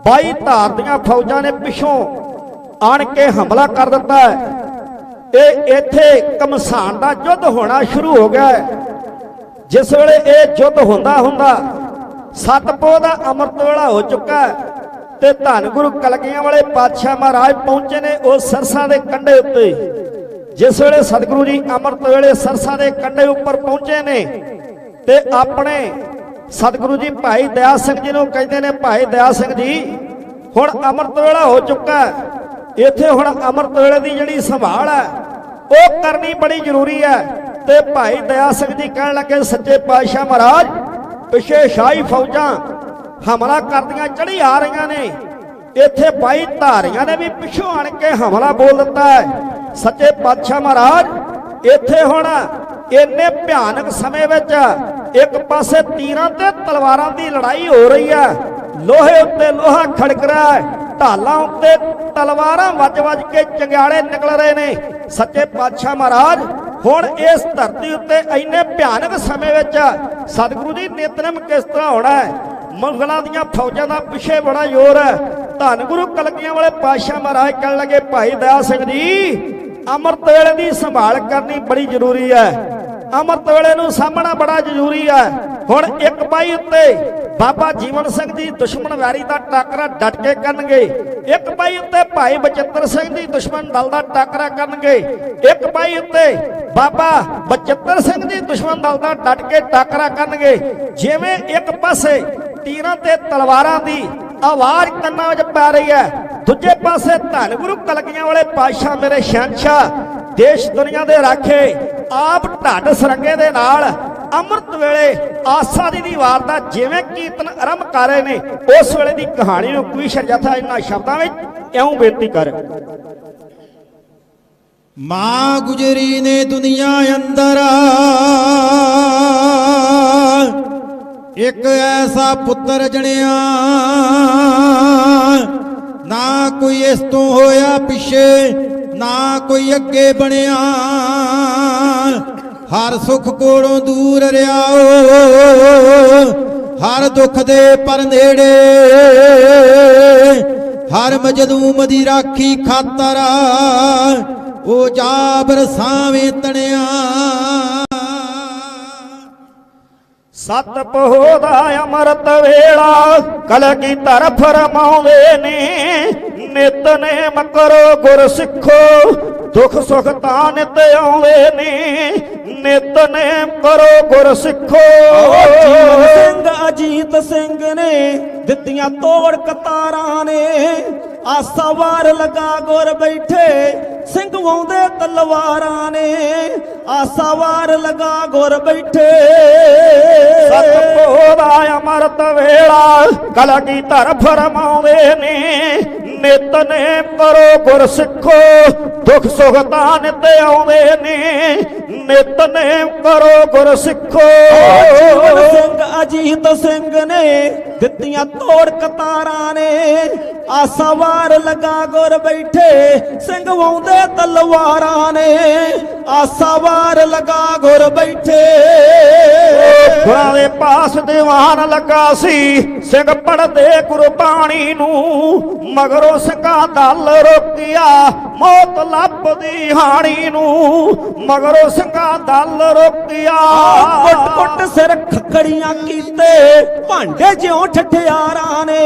22 धार दियां फौजां ने पिछों आण के हमला कर दिता। ये इत्थे घमसान दा युद्ध होना शुरू हो गया। जिस वेले ये युद्ध हुंदा हुंदा 7 पोह दा अमृत वेला हो चुका है ते धन गुरु कलगियां वाले पातशाह महाराज पहुंचे ने उस सरसा के कंढे उत्ते। जिस वेले सतगुरु जी अमृत वेले सरसा के कंढे उपर पहुंचे ने ते अपने सतगुरु जी भाई दया सिंह जी नूं कहते ने भाई दया सिंह जी हुण अमृत वेला हो चुका है इत्थे हुण अमृत वेले की जिहड़ी संभाल है वो करनी बड़ी जरूरी है। ते भाई दया सिंह जी कहण लगे सच्चे पातशाह महाराज पिछे शाही फौजां हमला करदियां चढ़ी आ रही ने इत्थे 22 धारियां ने भी पिछों आण के हमला बोल दिता है। सच्चे पातशाह महाराज इत्थे हुण इन्ने भयानक समय विच एक पासे तीरां ते तलवारां दी लड़ाई हो रही है। लोहे उत्ते लोहा खड़क रहा है ढालां उत्ते तलवारां वज वज के चंगियाड़े निकल रहे ने। सच्चे पातशाह महाराज हुण इस धरती उत्ते इन्ने भयानक समय विच सतगुरु जी नितनेम किस तरह होना है। मुगलों दी फौजां दा पिछे बड़ा जोर है। धन गुरु कलगियां वाले पातशाह महाराज कहण लगे भाई दया सिंह जी अमृत वेले की संभाल करनी बड़ी जरूरी है। अमृत वेले नूं सामना बड़ा जरूरी है। हुण एक बाई उत्ते बाबा जीवन सिंह जी दुश्मन वैरी का टाकरा डट के करनगे। एक बाई उत्ते भाई बचित्र सिंह जी दुश्मन दल का टाकरा करनगे। एक बाई उत्ते बाबा बचित्र सिंह जी दुश्मन दल का डट के टाकरा करनगे। जिवें एक पासे तीरां ते तलवारां दी आवाज कन्नां विच पै रही है दूजे पासे धन गुरु कलगियां वाले पातशाह मेरे शहनशाह देश दुनिया दे राखे आप ढाड सरंगे दे नाल अमृत वेले आसा दी वार दा जिवें कीर्तन आरंभ कर रहे ने उस वेले दी कहानी नूं कोई शरजथा इन्हां शब्दां विच इउं बेनती कर। मां गुजरी ने दुनिया अंदर एक ऐसा पुत्र जणिया ना कोई इस तो होया पिछे ना कोई अगे बनिया हर सुख कोलों दूर रहा हर दुख दे पर नेड़े हर मजलूम दी राखी खातर ओ जाबर सावे तणिया। सत पोह दा अमृत वेला कलगीधर फरमाउंदे ने नित नेम करो गुर सिखो दुख सुख तां नित आउंदे ने नित नेम करो गुर सिखो। जीवन सिंह अजीत सिंह ने दित्तियां तोड़ कतारां ने आसा वार लगा गुर बैठे सिंह वाउंदे तलवारां ने आसा वार लगा गुर बैठे। सत पोह दा अमृत वेला कलगीधर फरमाउंदे ने नित नेम करो गुर सिखो दुख सुख तां नित आउंदे ने नित नेम करो गुर सिखो। जीवन सिंह अजीत सिंह ने ਦਿੱਤੀਆਂ ਤੋੜ ਕਤਾਰਾਂ ਨੇ ਆਸਾ ਵਾਰ ਲਗਾ ਗੁਰ ਬੈਠੇ ਸਿੰਘ ਵਾਉਂਦੇ ਤਲਵਾਰਾਂ ਨੇ ਆਸਾ ਵਾਰ ਲਗਾ ਗੁਰ ਬੈਠੇ ਗੁਰਾਂ ਦੇ ਪਾਸ ਦੀਵਾਨ ਲੱਗਾ ਸੀ ਸਿੰਘ ਪੜਦੇ ਗੁਰਬਾਣੀ ਨੂੰ ਮਗਰੋਂ ਸਿੰਘਾਂ ਦਲ ਰੋਕਿਆ ਮੌਤ ਲੱਭਦੀ ਹਾਣੀ ਨੂੰ ਮਗਰੋਂ ਸਿੰਘਾਂ ਦਲ ਰੋਕਿਆ ਕੁੱਟ ਕੁੱਟ ਸਿਰ ਖੱਖੜੀਆਂ ਕੀਤੇ ਭਾਂਡੇ ਜਿਉਂ ਠਠਿਆਰਾਂ ਨੇ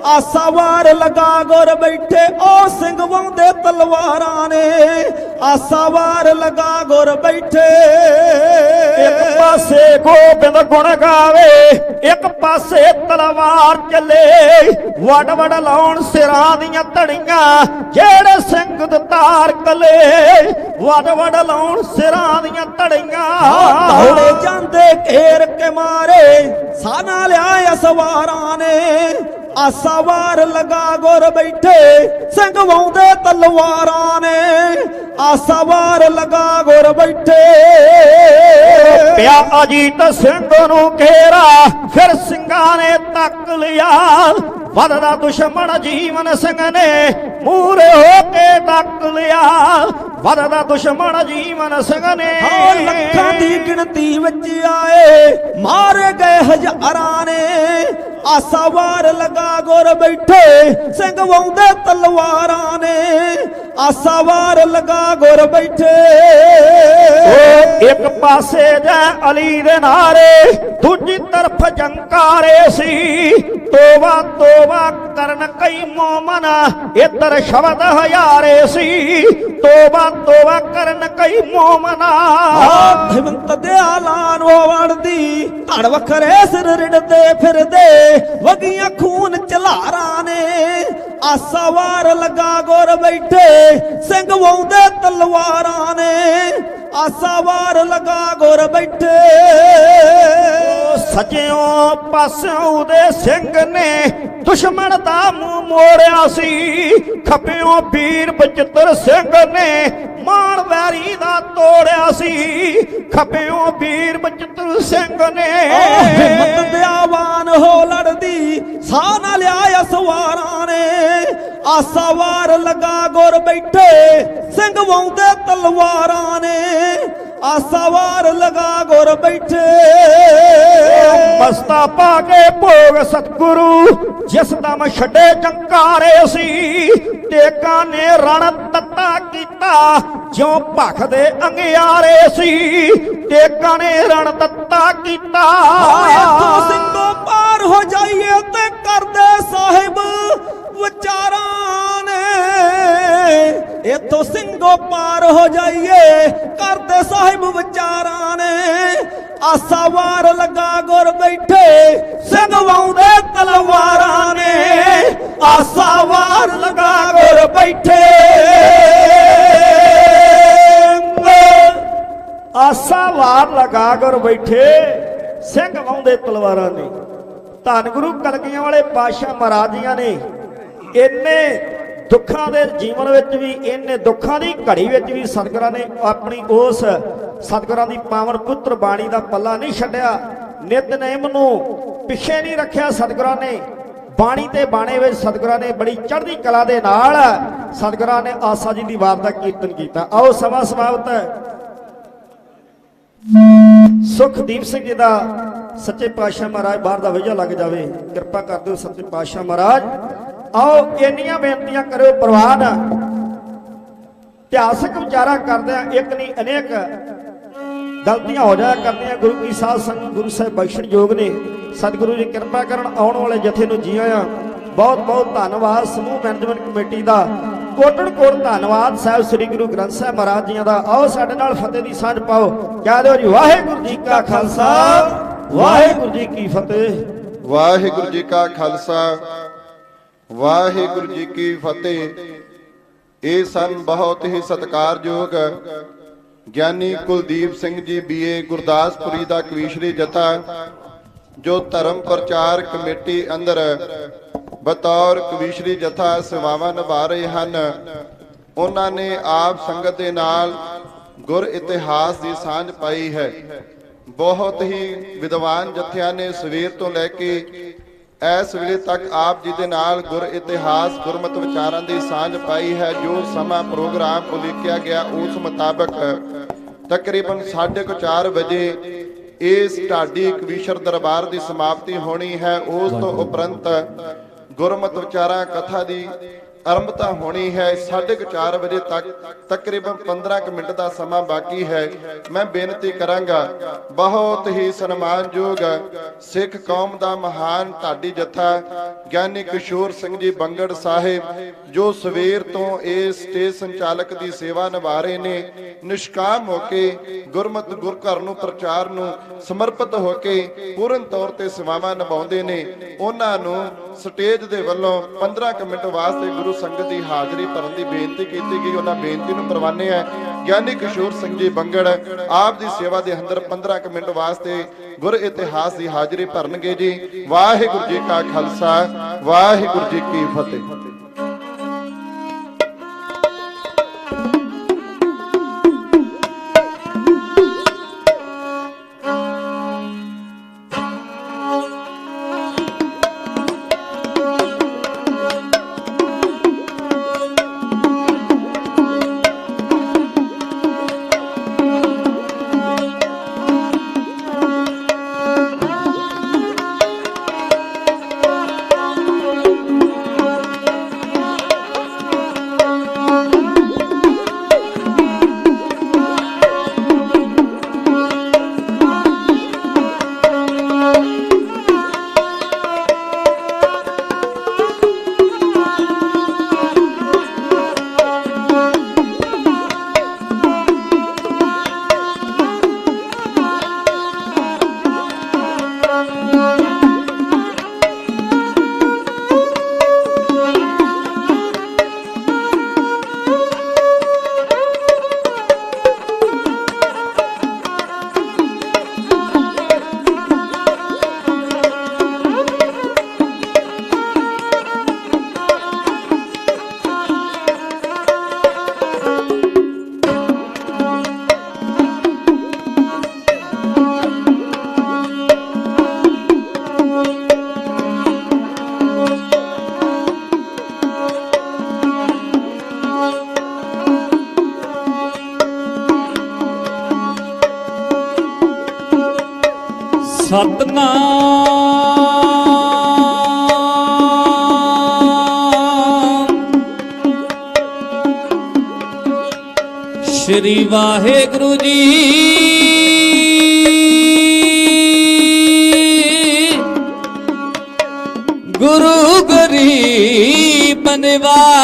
ਆਸਾ ਵਾਰ ਲਗਾ ਗੁਰ ਬੈਠੇ ਉਹ ਸਿੰਘ ਵਾਉਂਦੇ ਤਲਵਾਰਾਂ ਨੇ ਆਸਾ ਵਾਰ ਲਗਾ ਗੁਰ ਬੈਠੇ ਇੱਕ ਪਾਸੇ ਗੋਬਿੰਦ ਗੁਣ ਗਾਵੇ ਇੱਕ ਪਾਸੇ ਤਲਵਾਰ ਚੱਲੇ ਵੱਡ ਵੱਡ ਲਾਉਣ ਸਿਰਾਂ ਦੀਆਂ ਧੜੀਆਂ ਜਿਹੜੇ ਸਿੰਘ ਦਤਾਰ ਕਲੇ ਵੱਡ ਵੱਡ ਲਾਉਣ ਸਿਰਾਂ ਦੀਆਂ ਧੜੀਆਂ ਦੌੜੇ ਜਾਂਦੇ ਘੇਰ ਕੇ ਮਾਰੇ ਸਾਨਾ ਲਿਆ ਅਸਵਾਰਾਂ ਨੇ ਆਸਾ ਵਾਰ ਲਗਾ ਗੁਰ ਬੈਠੇ ਸਿੰਘ ਵਾਉਂਦੇ ਤਲਵਾਰਾਂ ਨੇ ਆਸਾ ਵਾਰ ਲਗਾ ਗੁਰ ਬੈਠੇ ਪਿਆ ਅਜੀਤ ਸਿੰਘ ਨੂੰ ਘੇਰਾ ਫਿਰ ਸਿੰਘਾਂ ਨੇ ਤੱਕ ਲਿਆ ਵੱਧਦਾ ਦੁਸ਼ਮਣ ਜੀਵਨ ਸਿੰਘ ਨੇ ਮੂਹਰੇ ਹੋ ਕੇ ਡੱਕ ਲਿਆ ਵੱਧਦਾ ਦੁਸ਼ਮਣ ਜੀਵਨ ਸਿੰਘ ਨੇ ਲੱਖਾਂ ਦੀ ਗਿਣਤੀ ਵਿੱਚ ਆਏ ਮਾਰੇ ਗਏ ਹਜ਼ਾਰਾਂ ਨੇ ਆਸਾ ਵਾਰ ਲਗਾ ਗੁਰ ਬੈਠੇ ਸਿੰਘ ਵਾਉਂਦੇ ਤਲਵਾਰਾਂ ਨੇ ਆਸਾ ਵਾਰ ਲਗਾ ਗੁਰ ਬੈਠੇ ਇੱਕ ਪਾਸੇ ਜੈ ਅਲੀ ਦੇ ਨਾਰੇ ਦੂਜੀ ਤਰਫ ਜੰਕਾਰੇ ਸੀ ਤੋਬਾ ਤੋਬਾ ਕਰਨ ਕਈ ਮੋਮਨ ਇੱਧਰ ਸ਼ਬਦ ਹਜ਼ਾਰੇ ਸੀ ਤੋਬਾ ਤੋਬਾ ਕਰਨ ਕਈ ਮੋਮਨਾ ਹਿੰਮਤ ਦੇ ਆਲਾਨ ਵੜਦੀ ਧੜ ਵਖਰੇ ਸਿਰ ਰਿੜਦੇ ਫਿਰਦੇ ਵਗੀਆਂ ਖੂਨ ਚਲਾਰਾਂ ਨੇ ਆਸਾ ਵਾਰ ਲਗਾ ਗੁਰ ਬੈਠੇ ਸਿੰਘ ਵਾਉਂਦੇ ਤਲਵਾਰਾਂ ਨੇ ਆਸਾ ਵਾਰ ਲਗਾ ਗੁਰ ਬੈਠੇ ਸੱਜਿਓਂ ਪਾਸਿਓਂ ਦੇ ਸਿੰਘ ਨੇ ਦੁਸ਼ਮਣ ਦਾ ਮੂੰਹ ਮੋੜਿਆ ਸੀ ਖੱਬਿਓਂ ਵੀਰ ਬਚਿੱਤਰ ਸਿੰਘ ਨੇ ਮਾਣ ਵੈਰੀ ਦਾ ਤੋੜਿਆ ਸੀ ਖੱਬਿਓਂ ਵੀਰ ਬਚਿੱਤਰ ਸਿੰਘ ਨੇ ਹਿੰਮਤ ਦਿਆਵਾਨ ਹੋ ਲੜਦੀ ਸਾਹ ਨਾ ਲਿਆ ਸਵਾਰਾਂ ਨੇ ਆਸਾ ਵਾਰ ਲਗਾ ਗੁਰ ਬੈਠੇ ਸਿੰਘ ਵਾਉਂਦੇ ਤਲਵਾਰਾਂ ਨੇ ਆਸਾ ਵਾਰ ਲਗਾ ਗੁਰ ਬੈਠੇ ਮਸਤਾ ਪਾ ਕੇ ਭੋਗ ਸਤਿਗੁਰੂ ਜਿਸ ਦਮ ਛੱਡੇ ਜੰਕਾਰੇ ਸੀ ਟੇਕਾਂ ਨੇ ਰਣ ਤੱਤਾ ਕੀਤਾ ਜਿਉਂ ਭਖਦੇ ਅੰਗਿਆਰੇ ਸੀ ਟੇਕਾਂ ਨੇ ਰਣ ਤੱਤਾ ਕੀਤਾ ਇੱਥੋਂ ਸਿੰਘੋਂ ਪਾਰ ਹੋ ਜਾਈਏ ਤੇ ਕਰਦੇ ਸਾਹਿਬ ਵਿਚਾਰਾਂ ਨੇ ਇੱਥੋਂ ਸਿੰਘੋਂ ਪਾਰ ਹੋ ਜਾਈਏ ਕਰਦੇ ਸਾਹਿਬ ਵਿਚਾਰਾਂ ਨੇ ਆਸਾ ਵਾਰ ਲਗਾ ਗੁਰ ਬੈਠੇ ਸਿੰਘ ਵਾਉਂਦੇ ਤਲਵਾਰਾਂ ਨੇ ਆਸਾ ਵਾਰ ਲਗਾ ਗੁਰ ਬੈਠੇ ਆਸਾ ਵਾਰ ਲਗਾ ਗੁਰ ਬੈਠੇ ਸਿੰਘ ਵਾਉਂਦੇ ਤਲਵਾਰਾਂ ਨੇ ਧੰਨ ਗੁਰੂ ਕਲਗੀਆਂ ਵਾਲੇ ਪਾਤਸ਼ਾਹ ਮਹਾਰਾਜੀਆਂ ਨੇ ਇੰਨੇ ਦੁੱਖਾਂ ਦੇ ਜੀਵਨ ਵਿੱਚ ਵੀ ਇੰਨੇ ਦੁੱਖਾਂ ਦੀ ਘੜੀ ਵਿੱਚ ਵੀ ਸਤਿਗੁਰਾਂ ਨੇ ਆਪਣੀ ਉਸ ਸਤਿਗੁਰਾਂ ਦੀ ਪਾਵਨ ਪੁੱਤਰ ਬਾਣੀ ਦਾ ਪੱਲਾ ਨਹੀਂ ਛੱਡਿਆ ਨਿਤਨੇਮ ਨੂੰ ਪਿੱਛੇ ਨਹੀਂ ਰੱਖਿਆ ਸਤਿਗੁਰਾਂ ਨੇ ਬਾਣੀ ਤੇ ਬਾਣੇ ਵਿੱਚ ਸਤਿਗੁਰਾਂ ਨੇ ਬੜੀ ਚੜ੍ਹਦੀ ਕਲਾ ਦੇ ਨਾਲ ਸਤਿਗੁਰਾਂ ਨੇ ਆਸਾ ਜੀ ਦੀ ਵਾਰ ਦਾ ਕੀਰਤਨ ਕੀਤਾ ਆਓ ਸਮਾਂ ਸਮਾਪਤ ਹੈ ਸੁਖਦੀਪ ਸਿੰਘ ਜੀ ਦਾ ਸੱਚੇ ਪਾਤਸ਼ਾਹ ਮਹਾਰਾਜ ਬਾਹਰ ਦਾ ਵਜਾ ਲੱਗ ਜਾਵੇ ਕਿਰਪਾ ਕਰ ਦਿਓ ਸੱਚੇ ਪਾਤਸ਼ਾਹ ਮਹਾਰਾਜ ਆਓ ਇੰਨੀਆਂ ਬੇਨਤੀਆਂ ਕਰਿਓ ਪ੍ਰਵਾਨ ਇਤਿਹਾਸਕ ਵਿਚਾਰਾ ਕਰਦਿਆਂ ਇੱਕ ਨਹੀਂ ਅਨੇਕ ਗਲਤੀਆਂ ਹੋ ਜਾਇਆ ਕਰਦੀਆਂ ਗੁਰੂ ਕੀ ਸਾਧ ਸੰਗਤ ਗੁਰੂ ਸਾਹਿਬ ਬਖਸ਼ਣ ਯੋਗ ਨੇ ਸਤਿਗੁਰੂ ਜੀ ਕਿਰਪਾ ਕਰਨ ਆਉਣ ਵਾਲੇ ਜਥੇ ਨੂੰ ਜੀ ਆਇਆਂ ਬਹੁਤ ਬਹੁਤ ਧੰਨਵਾਦ ਸਮੂਹ ਮੈਨੇਜਮੈਂਟ ਕਮੇਟੀ ਦਾ ਕੋਟਣ ਕੋਟ ਧੰਨਵਾਦ ਸਾਹਿਬ ਸ੍ਰੀ ਗੁਰੂ ਗ੍ਰੰਥ ਸਾਹਿਬ ਮਹਾਰਾਜ ਜੀਆਂ ਦਾ ਆਓ ਸਾਡੇ ਨਾਲ ਫਤਿਹ ਦੀ ਸਾਂਝ ਪਾਓ ਕਹਿ ਦਿਓ ਜੀ ਵਾਹਿਗੁਰੂ ਜੀ ਕਾ ਖਾਲਸਾ ਵਾਹਿਗੁਰੂ ਜੀ ਕੀ ਫਤਿਹ ਵਾਹਿਗੁਰੂ ਜੀ ਕਾ ਖਾਲਸਾ ਵਾਹਿਗੁਰੂ ਜੀ ਕੀ ਫਤਿਹ ਇਹ ਸਨ ਬਹੁਤ ਹੀ ਸਤਿਕਾਰਯੋਗ ਗਿਆਨੀ ਕੁਲਦੀਪ ਸਿੰਘ ਜੀ ਬੀਏ ਗੁਰਦਾਸਪੁਰੀ ਦਾ ਕਵੀਸ਼ਰੀ ਜਥਾ ਜੋ ਧਰਮ ਪ੍ਰਚਾਰ ਕਮੇਟੀ ਅੰਦਰ ਬਤੌਰ ਕਵੀਸ਼ਰੀ ਜਥਾ ਸੇਵਾਵਾਂ ਨਿਭਾ ਰਹੇ ਹਨ ਉਹਨਾਂ ਨੇ ਆਪ ਸੰਗਤ ਦੇ ਨਾਲ ਗੁਰ ਇਤਿਹਾਸ ਦੀ ਸਾਂਝ ਪਾਈ ਹੈ ਬਹੁਤ ਹੀ ਵਿਦਵਾਨ ਜਥਿਆਂ ਨੇ ਸਵੇਰ ਤੋਂ ਲੈ ਕੇ ਇਸ ਵੇਲੇ ਤੱਕ ਆਪ ਜੀ ਦੇ ਨਾਲ ਗੁਰ ਇਤਿਹਾਸ ਗੁਰਮਤਿ ਵਿਚਾਰਾਂ ਦੀ ਸਾਂਝ ਪਾਈ ਹੈ। ਜੋ ਸਮਾਂ ਪ੍ਰੋਗਰਾਮ ਉਲੀਕਿਆ ਗਿਆ ਉਸ ਮੁਤਾਬਕ ਤਕਰੀਬਨ 4:30 ਵਜੇ ਇਸ ਢਾਡੀ ਕਵੀਸ਼ਰ ਦਰਬਾਰ ਦੀ ਸਮਾਪਤੀ ਹੋਣੀ ਹੈ। ਉਸ ਤੋਂ ਉਪਰੰਤ ਗੁਰਮਤਿ ਵਿਚਾਰਾਂ ਕਥਾ ਦੀ ਆਰੰਭਤਾ ਹੋਣੀ ਹੈ। 4:30 ਵਜੇ ਤੱਕ ਤਕਰੀਬਨ 15 ਮਿੰਟ ਦਾ ਸਮਾਂ ਬਾਕੀ ਹੈ। ਮੈਂ ਬੇਨਤੀ ਕਰਾਂਗਾ, ਬਹੁਤ ਹੀ ਸਨਮਾਨਯੋਗ ਸਿੱਖ ਕੌਮ ਦਾ ਮਹਾਨ ਢਾਡੀ ਜਥਾ ਗਿਆਨੀ ਕਿਸ਼ੋਰ ਸਿੰਘ ਜੀ ਬੰਗੜ ਸਾਹਿਬ, ਜੋ ਸਵੇਰ ਤੋਂ ਇਸ ਸਟੇਜ ਸੰਚਾਲਕ ਦੀ ਸੇਵਾ ਨਿਭਾ ਰਹੇ ਨੇ, ਨਿਸ਼ਕਾਮ ਹੋ ਕੇ ਗੁਰਮਤਿ ਗੁਰ ਘਰ ਨੂੰ ਪ੍ਰਚਾਰ ਨੂੰ ਸਮਰਪਿਤ ਹੋ ਕੇ ਪੂਰਨ ਤੌਰ ਤੇ ਸੇਵਾਵਾਂ ਨਿਭਾਉਂਦੇ ਨੇ। ਉਹਨਾਂ ਨੂੰ ਸਟੇਜ ਦੇ ਵੱਲੋਂ 15 ਮਿੰਟ ਵਾਸਤੇ ਗੁਰੂ ਸੰਗਤ ਦੀ ਹਾਜ਼ਰੀ ਭਰਨ ਦੀ ਬੇਨਤੀ ਕੀਤੀ ਗਈ। ਉਹਨਾਂ ਬੇਨਤੀ ਨੂੰ ਪ੍ਰਵਾਨੇ ਹੈ ਗਿਆਨੀ ਕਿਸ਼ੋਰ ਸਿੰਘ ਜੀ ਬੰਗੜ ਆਪ ਦੀ ਸੇਵਾ ਦੇ ਅੰਦਰ 15 ਮਿੰਟ ਵਾਸਤੇ ਗੁਰ ਇਤਿਹਾਸ ਦੀ ਹਾਜ਼ਰੀ ਭਰਨਗੇ ਜੀ। ਵਾਹਿਗੁਰੂ ਜੀ ਕਾ ਖਾਲਸਾ, ਵਾਹਿਗੁਰੂ ਜੀ ਕੀ ਫਤਿਹ। श्री वाहेगुरु जी गुरु गरीब निवाज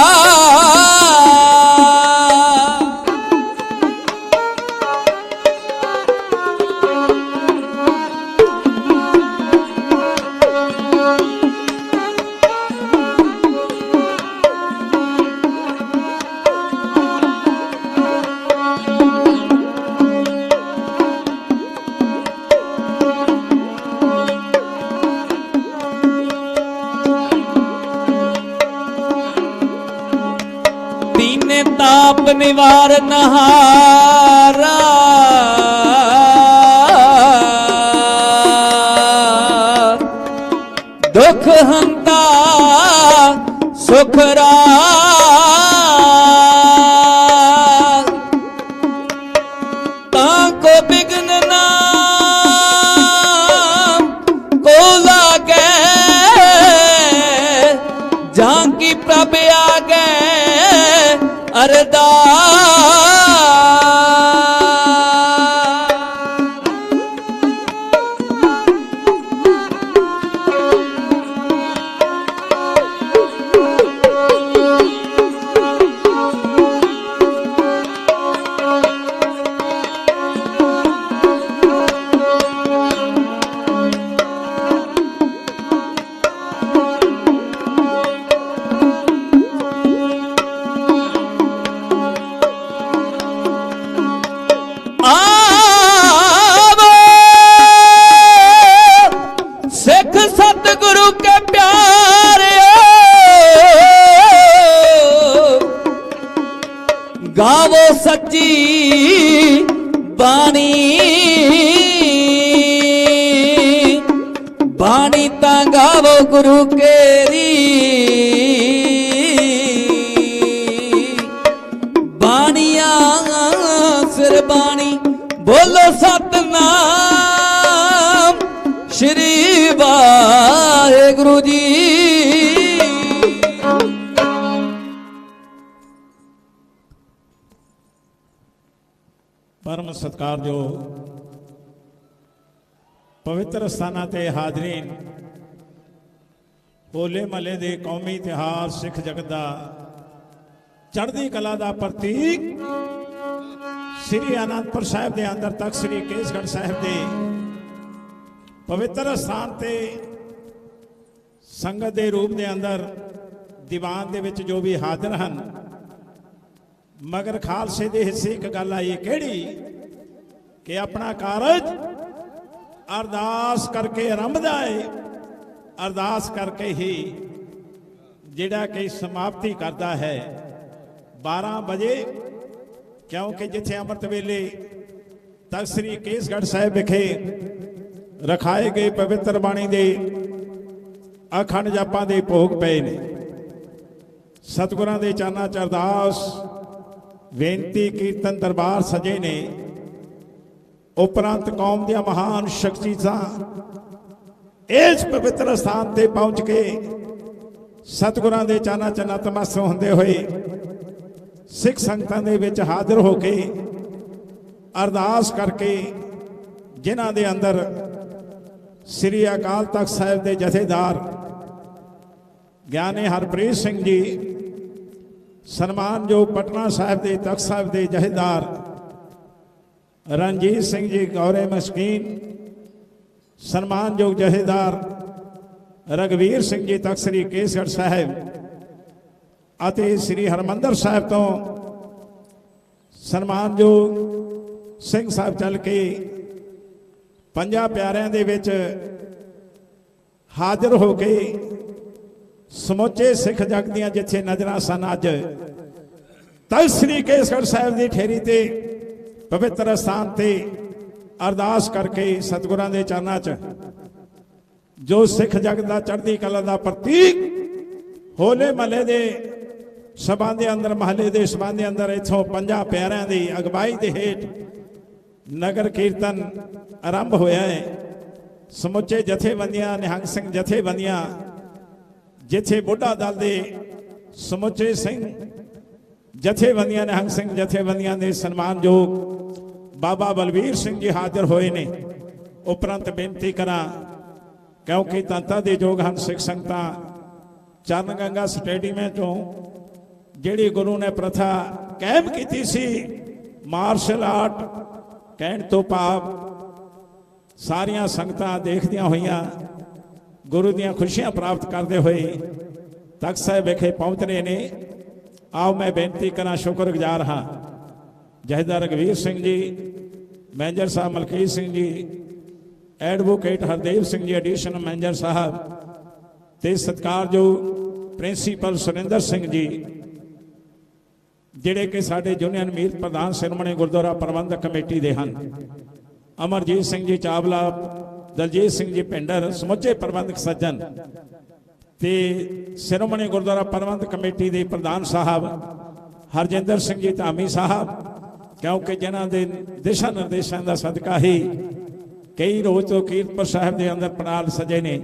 ताप निवार नहारा दुख हंता सुखरा ताको बिघ्न ना को लागे जहाँ की प्रभ आगे गावो सच्ची बानी बानी ता गावो गावो गुरु केरी बाणिया सिर बाणी बोलो सतनाम श्री वाहेगुरु जी। परम सत्कारजो पवित्र स्थानां ते हाज़रीन, होले महल्ले दे कौमी इतिहास सिख जगत दा चढ़दी कला दा प्रतीक श्री आनंदपुर साहिब दे अंदर तक श्री केसगढ़ साहिब दे पवित्र स्थान ते संगत दे रूप दे अंदर दीवान दे विच जो भी हाजिर हैं, मगर खालसे दे हिस्से एक गल आई केड़ी कि अपना कारज अरदास करके आरंभदा है, अरदास करके ही जिहड़ा कि समाप्ति करता है 12 बजे, क्योंकि जिथे अमृत वेले तक श्री केसगढ़ साहिब विखे रखाए गए पवित्र बाणी दे अखंड जापां दे भोग पे ने। सतगुरां दे चरनां च अरदास बेनती कीर्तन दरबार सजे ने। उपरंत कौम दियां महान शख्सियतां इस पवित्र स्थान ते पहुंच के सतगुरां दे चरनां च नतमस्तक हुंदे होए सिख संगतां दे विच हाजिर हो के अरदास करके जिन्हां दे अंदर श्री अकाल तख्त साहिब दे जथेदार ज्ञानी हरप्रीत सिंह जी, सन्मानयोग पटना साहिब दे तख्त साहिब दे जथेदार रणजीत सिंह जी गौरे मस्कीन, सन्मानयोग जथेदार रघवीर सिंह जी तख्त श्री केसगढ़ साहिब ਅਤੇ श्री हरमंदर साहिब तो सन्मानयोग सिंह साहब चल के 50 प्यारिਆਂ ਦੇ ਵਿੱਚ हाजिर हो के ਸਮੁੱਚੇ सिख जग ਦੀਆਂ ਜਿੱਥੇ ਨਜ਼ਰਾਂ ਸਨ ਅੱਜ ਤਖਤ श्री केसगढ़ साहिब ਦੀ ਠੇਰੀ ਤੇ पवित्र स्थान ਤੇ अरदास करके सतगुरां ਦੇ ਚਰਨਾਂ 'ਚ जो सिख जग ਦਾ ਚੜ੍ਹਦੀ ਕਲਾ ਦਾ ਪ੍ਰਤੀਕ ਹੋਲੇ ਮਹੱਲੇ ਦੇ सभा के अंदर महल्ले के सभा के अंदर इतों 50 प्यारिਆਂ की अगवाई के हेठ नगर कीर्तन आरंभ होया है। समुचे जथेबंदियां निहंग सिंह जथेबंदियां जिथे बुढ़ा दल के समुचे सिंह जथेबंदियां निहंग सिंह जथेबंदियां के सन्मानयोग बाबा बलवीर सिंह जी हाजिर होए ने। उपरंत बेनती करा क्योंकि तंता के योग हैं सिख संगतां चरण गंगा स्टेडियम चों जिहड़ी गुरु ने प्रथा कायम की सी मार्शल आर्ट कहण तो भाव सारियां संगतां देखदियां होइयां गुरु दियां खुशियां प्राप्त करते हुए तख्त साहिब विखे पहुंच रहे ने। आओ मैं बेनती करा शुक्रगुजार हाँ जथेदार रघवीर सिंह जी, मैनेजर साहब Malkit Singh ji, advocate Hardev Singh ji additional manager साहब ते सत्कारयोग प्रिंसीपल सुरिंदर सिंह जी जिहड़े कि साडे जूनियर मीर प्रधान सिरोमणी गुरुद्वारा प्रबंधक कमेटी दे हन। अमरजीत सिंह जी चावला, दलजीत सिंह जी पिंडर, समुचे प्रबंधक सज्जन ते सिरोमणी गुरुद्वारा प्रबंधक कमेटी के प्रधान साहब हरजिंदर सिंह जी धामी साहब, क्योंकि जिन्हां दे दिशा निर्देशों का सदका ही कई रोज तो कीरतपुर साहिब के अंदर पड़ाल सजे ने,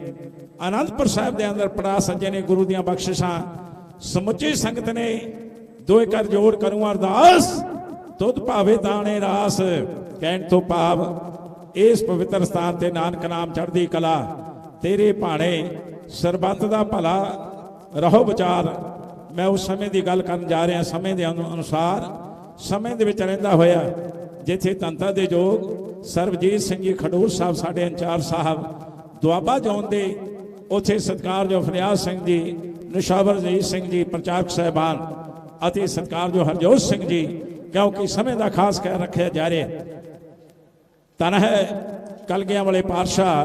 आनंदपुर साहिब के अंदर पड़ा सजे ने। गुरु दियां बख्शिशां समुची संगत ने दो कर जोड़ करूँ अरदास तुद भावे दाने रास कहण तो भाव इस पवित्र स्थान ते नानक नाम चढ़दी कला तेरे भाणे सरबत दा भला रहो विचार। मैं उस समय की गल करन जा रहा, समय के अनुसार समय दे विच रहिंदा होया जिथे तंता दे जोग सरबजीत सिंह जी खडूर साहब साडे इंचार्ज साहब दुआबा जोन दे उथे सत्कार जो फरियाद सिंह जी, निशावर जीत सिंह जी प्रचारक साहबान अति सत्कार जो हरजोत सिंह जी, क्योंकि समय का खास ख्याल रखा जा रहा। तन है कलगियां वाले पातशाह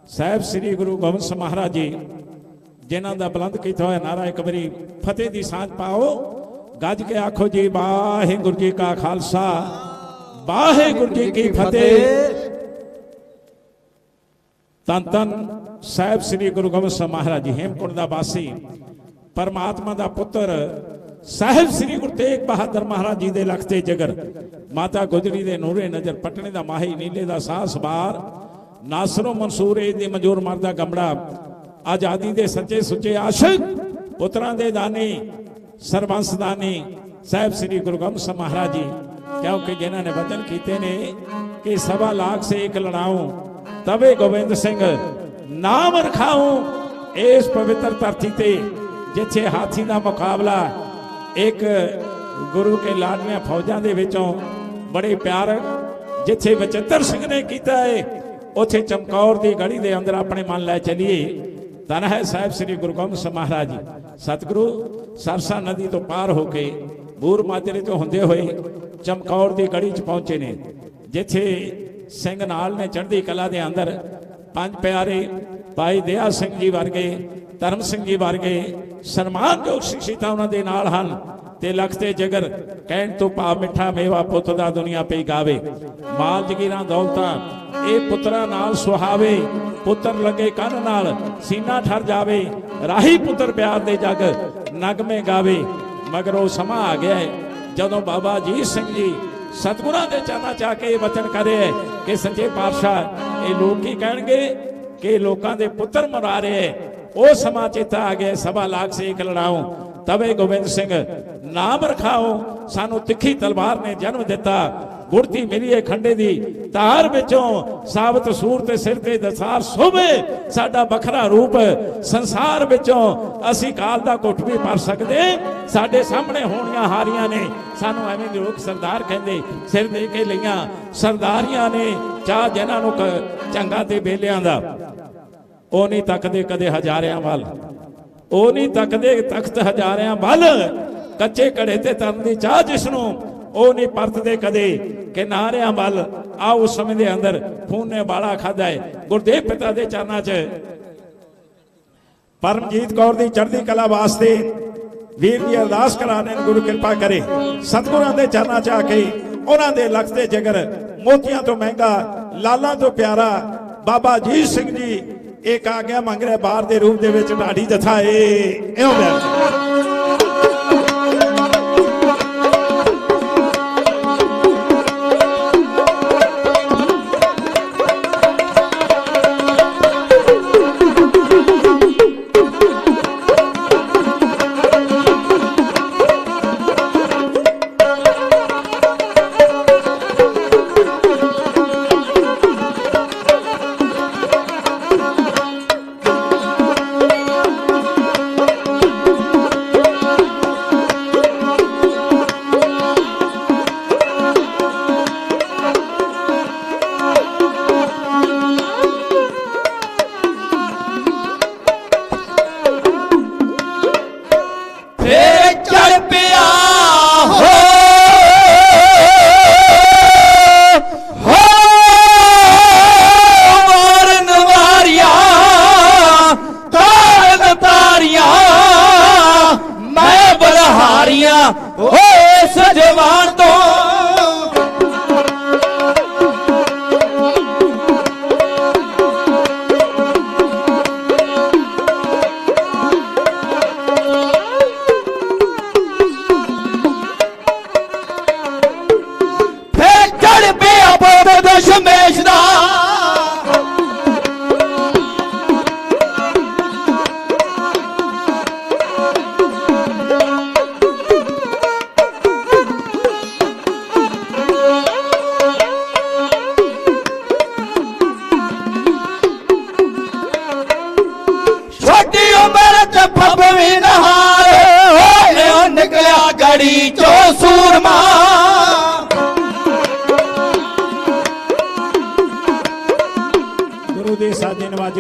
साहब श्री गुरु गोबिंद सिंह महाराज जी जिन्हों का बुलंद किया हुआ नारा एक बारी फतेह की सांझ पाओ, गज के आखो जी वाहिगुरू जी का खालसा वाहिगुरू जी की फतेह। ਧੰਨ ਧੰਨ ਸਾਹਿਬ ਸ੍ਰੀ ਗੁਰੂ ਗੋਬਿੰਦ ਸਿੰਘ ਮਹਾਰਾਜ ਜੀ ਹੇਮਕੁੰਟ ਦਾ ਵਾਸੀ ਪਰਮਾਤਮਾ ਦਾ ਪੁੱਤਰ ਸਾਹਿਬ ਸ੍ਰੀ ਗੁਰੂ ਤੇਗ ਬਹਾਦਰ ਮਹਾਰਾਜ ਜੀ ਦੇ ਲਖਤੇ ਜਗਰ ਮਾਤਾ ਗੁਜਰੀ ਦੇ ਨੂਰੇ ਨਜ਼ਰ ਪਟਨੇ ਦਾ ਮਾਹੀ ਨੀਲੇ ਦਾ ਸਾਹ ਸਵਾਰ ਨਾਸਰੋ ਮਨਸੂਰ ਏ ਦੀ ਮਨਜੂਰ ਮਰਦਾ ਗੰਬੜਾ ਆਜ਼ਾਦੀ ਦੇ ਸੱਚੇ ਸੁੱਚੇ ਆਸ਼ਿਕ ਪੁੱਤਰਾਂ ਦੇ ਦਾਨੀ ਸਰਬੰਸ ਦਾਨੀ ਸਾਹਿਬ ਸ੍ਰੀ ਗੁਰੂ ਗੋਬਿੰਦ ਸਿੰਘ ਮਹਾਰਾਜ ਜੀ क्योंकि जिन्होंने वचन किए ने कि 1.25 लाख से एक लड़ाऊं तबे गोविंद सिंह नाम रखाऊं इस पवित्र धरती ते जिथे हाथी का मुकाबला एक गुरु के लाडलियां फौजां दे विचों बड़े प्यार जिथे बचित्र सिंह ने किया है उथे चमकौर की गढ़ी के अंदर अपने मन लै चलिए धन है साहिब श्री गुरु गोबिंद सिंह महाराज जी सतगुरु सरसा नदी तो पार होके बूर माजरे तो होंदे हुए चमकौर की गढ़ी च पहुंचे ने जिथे सिंह नाल ने चढ़दी कला दे अंदर 5 प्यारे भाई दया सिंह जी वर्गे धर्म सिंह जी वर्गे सन्मानयोग शख्सियतां उन्हां दे नाल हन ते लखते जगर कहण तो भाव मिठा मेवा पुत दा दुनिया पे गावे माल जगीरां दौलतां ए पुत्रा नाल सुहावे पुत्र लगे कन नाल सीना ठर जावे राही पुत्र प्यार दे जग नगमे गावे मगर वो समा आ गया है जदों बाबा अजीत सिंह जी सतगुरां दे चरनां च आके वचन करे कि सच्चे पातशाह ये लोग की कहणगे कि लोकां दे पुत्र मरा रहे वो समा चेता आ गया 1.25 लाख से एक लड़ाऊं तबे गोबिंद सिंह नाम रखाओ सानू तिखी तलवार ने जन्म दिता गुरती मिली है खंडे दी तार विचों साबत सूर ते सिर ते दसार सोवे साडा बखरा रूप संसार विचों असी काल दा घुट भी भर सकदे साडे सामने होणियां हारियां ने सानू एवें लोग सरदार कहंदे सिर दे के लईआं सरदारियां ने चाह जिन्हां नू चंगा ते बेलियां दा ओ नहीं तकदे कदे हजारियां वल ओ नहीं तकदे तख्त हजारियां वल कच्चे घड़े ते तरन दी चाह जिसनू ओ नहीं परतदे कदे कि नारियां वल आ उस समय दे अंदर खून ने बाला खादा है गुरदेव पिता दे चरनां च परमजीत कौर दी चढ़दी कला वास्ते वीर जी अरदास कराने गुरु कृपा करे सतगुरां दे चरनां च आके उन्हां दे लखते जगर मोतियां तो महंगा लालां तो प्यारा बाबा अजीत सिंह जी एक आ गया मंग रहा बाहर के रूप दे विच ढाडी जथा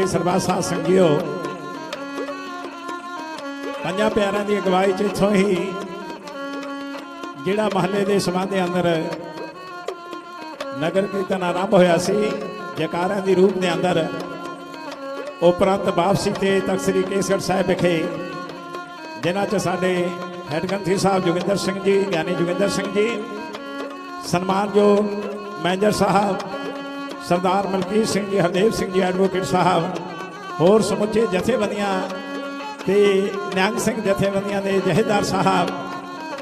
सरबासा संगियो पंजा प्यारों की अगवाई च इत्थों ही जिहड़ा महल्ले के संबंध के अंदर नगर कीर्तन आरंभ होया सी जयकारां दी रूप के अंदर उपरंत वापसी ते तख्त श्री केसगढ़ साहिब विखे जिन्हां च साडे हैड ग्रंथी साहब जोगिंदर सिंह जी ज्ञानी जोगिंदर सिंह जी सन्मानयोग मैनेजर साहब ਸਰਦਾਰ ਮਲਕੀਤ ਸਿੰਘ ਜੀ, ਹਰਦੇਵ ਸਿੰਘ ਜੀ ਐਡਵੋਕੇਟ ਸਾਹਿਬ, ਹੋਰ ਸਮੁੱਚੇ ਜਥੇਬੰਦੀਆਂ ਤੇ ਨਿਹੰਗ ਸਿੰਘ ਜਥੇਬੰਦੀਆਂ ਦੇ ਜਥੇਦਾਰ ਸਾਹਿਬ,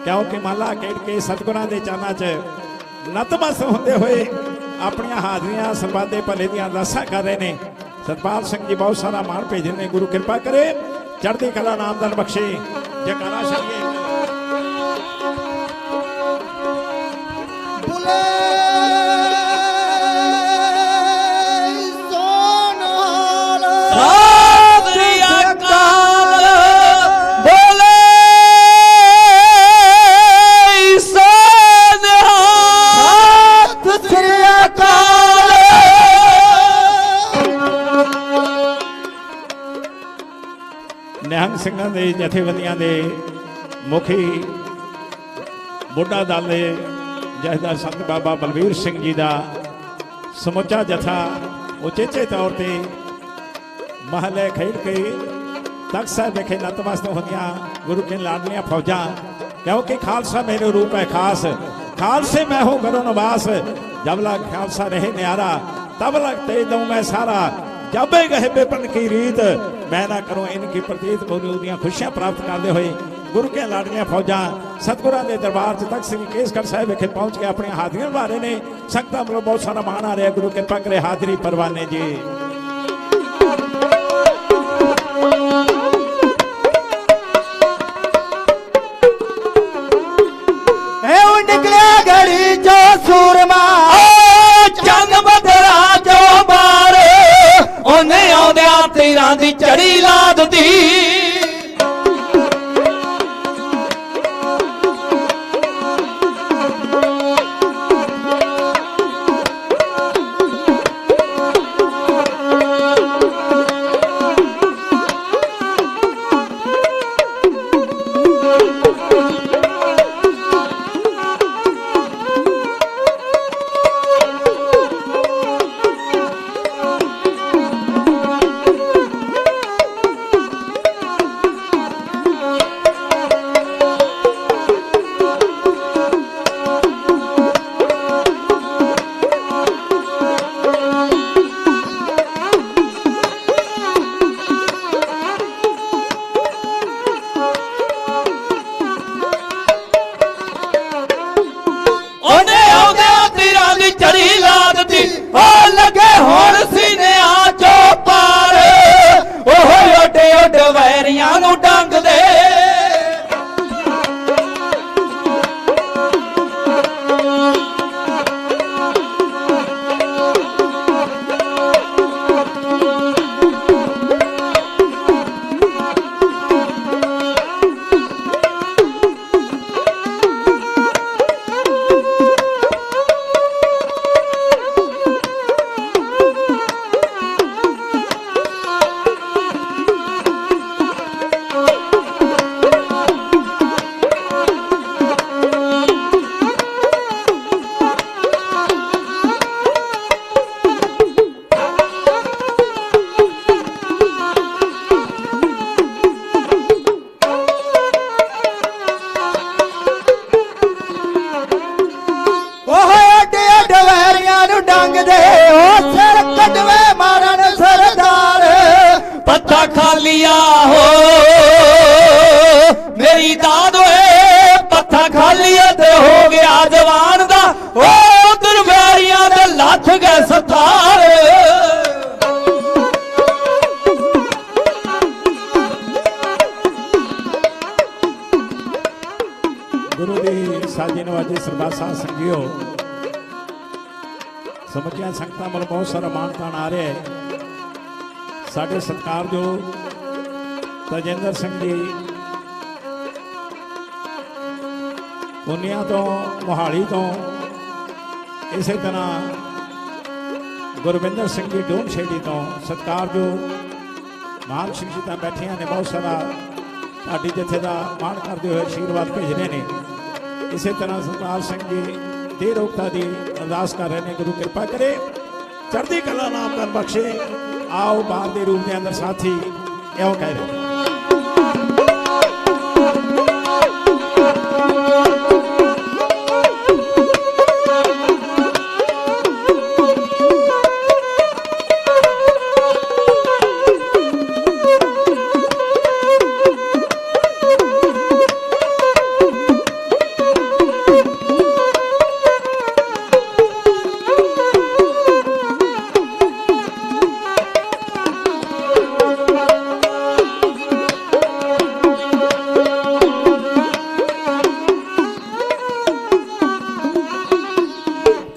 ਕਿਉਂਕਿ ਮਾਲਾ ਖੇਡ ਕੇ ਸਤਿਗੁਰਾਂ ਦੇ ਚਰਨਾਂ 'ਚ ਨਤਮਸਤ ਹੁੰਦੇ ਹੋਏ ਆਪਣੀਆਂ ਹਾਜ਼ਰੀਆਂ ਸਰਬੱਤ ਦੇ ਭਲੇ ਦੀਆਂ ਅਰਦਾਸਾਂ ਕਰ ਰਹੇ ਨੇ। ਸਤਪਾਲ ਸਿੰਘ ਜੀ ਬਹੁਤ ਸਾਰਾ ਮਾਣ ਭੇਜਦੇ ਨੇ। ਗੁਰੂ ਕਿਰਪਾ ਕਰੇ, ਚੜ੍ਹਦੀ ਕਲਾ ਨਾਮਦਾਨ ਬਖਸ਼ੇ। ਜੈਕਾਰਾ ਛੱਡੀਏ। ਨਿਹੰਗ ਸਿੰਘਾਂ ਦੇ ਜਥੇਬੰਦੀਆਂ ਦੇ ਮੁਖੀ ਬੁੱਢਾ ਦਲ ਦੇ ਜਥੇਦਾਰ ਸੰਤ ਬਾਬਾ ਬਲਵੀਰ ਸਿੰਘ ਜੀ ਦਾ ਸਮੁੱਚਾ ਜਥਾ ਉਚੇਚੇ ਤੌਰ ਤੇ ਮਹੱਲੇ ਖੇਡ ਕੇ ਤਖਤ ਸਾਹਿਬ ਵਿਖੇ ਨਤਮਸਤਕ ਹੁੰਦੀਆਂ ਗੁਰੂ ਕੇ ਲਾਡਲੀਆਂ ਫੌਜਾਂ, क्योंकि खालसा मेरे रूप है खास, खालसे मैं हूँ करो नवास, जब लग खालसा रहे न्यारा तब लग ते दूं मैं सारा, जब गहे बेपन की रीत मैं ना करूँ इनकी प्रतीत। बोलियां खुशियां प्राप्त करते हुए गुरु के लाडलियां फौजां सतगुरां दे दरबार च तख्त श्री केसगढ़ साहिब विखे पहुंच के अपनी हाजिरियां निभा रहे ने। संगतां वालों बहुत सारा मान आ रहा। गुरु कृपा करे हाजिरी परवाने जी। निकलिया घड़ी जो सूरमा चंद बदरा जो बार उन्हें आउंदिया तीरां दी चढ़ी लाद दी। समझिया संगतां वालों बहुत सारा मान तान आ रहा है। साढ़े सत्कार जो तजेंद्र सिंह जी पुनिया तो मोहाली तो इस तरह गुरविंदर सिंह जी डून छेड़ी तो सत्कार जो महान शख्सियतां बैठिया ने बहुत सारा साड़ी जथे का मान करते हुए आशीर्वाद भेज रहे हैं। इस तरह सतपाल सिंह जी दे रोकता की अरदास कर रहे हैं। गुरु कृपा करे चढ़ती कला नाम कर बख्शे। आओ बाहर के रूप के अंदर साथी यो कह रहे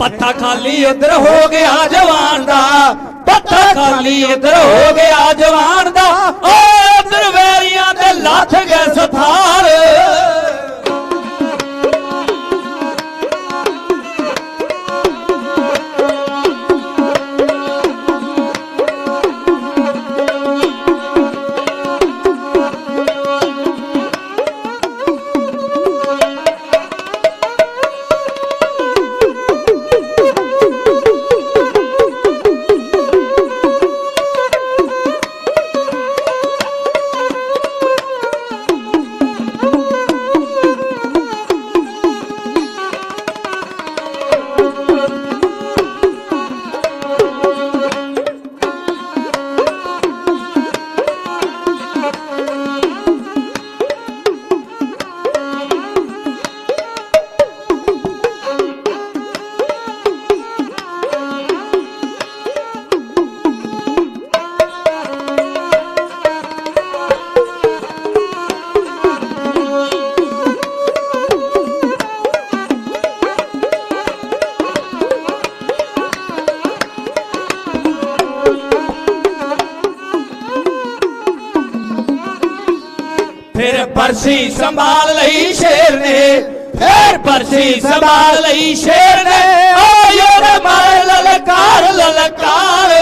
पत्था खाली उधर हो गया जवान दा, पत्था खाली उधर हो गया जवान दा, ओ उधर वैरियां दे लथ गए सथार। फिर बरसी संभाल लई शेर ने, फिर बरसी संभाल लई शेर ने, ओ योर मारे ललकार ललकार।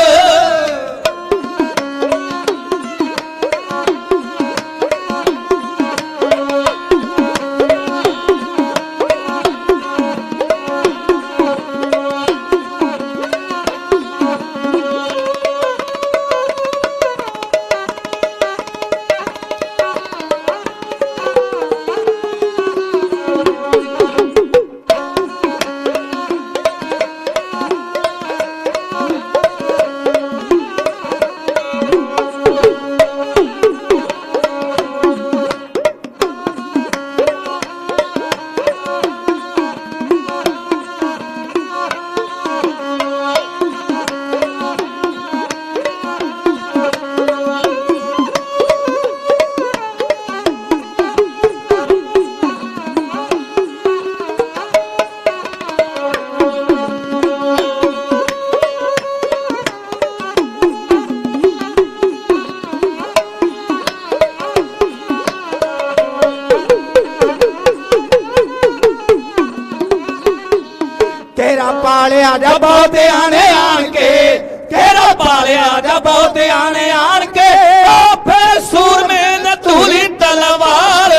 तेरा पालिया जा बहुत आने आन के, तेरा पालिया जा बहुत आने आन के, ओ फिर सूर में न तूली तलवार।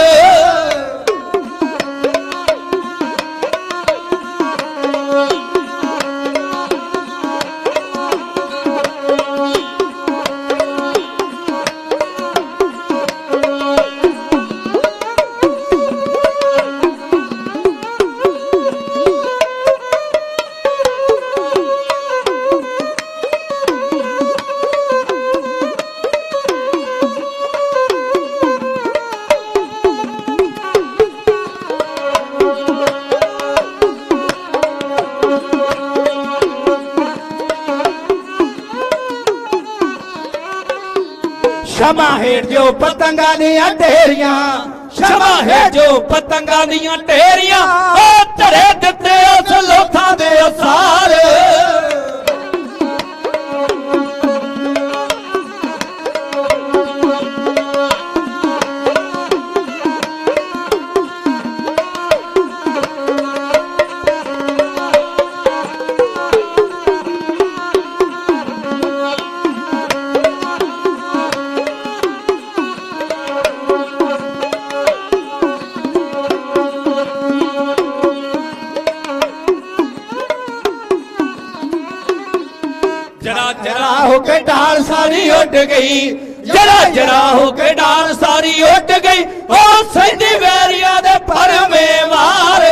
क्षमा है जो पतंगा दियां ढेरियां, क्षमा है जो पतंगा दियां ढेरियां, ओ धरे दिते उस लोथां दे असार। जरा होके डाल सारी उठ गई, जरा जरा होके डाल सारी उठ गई, ओ सैदी वैरिया दे पर में वार।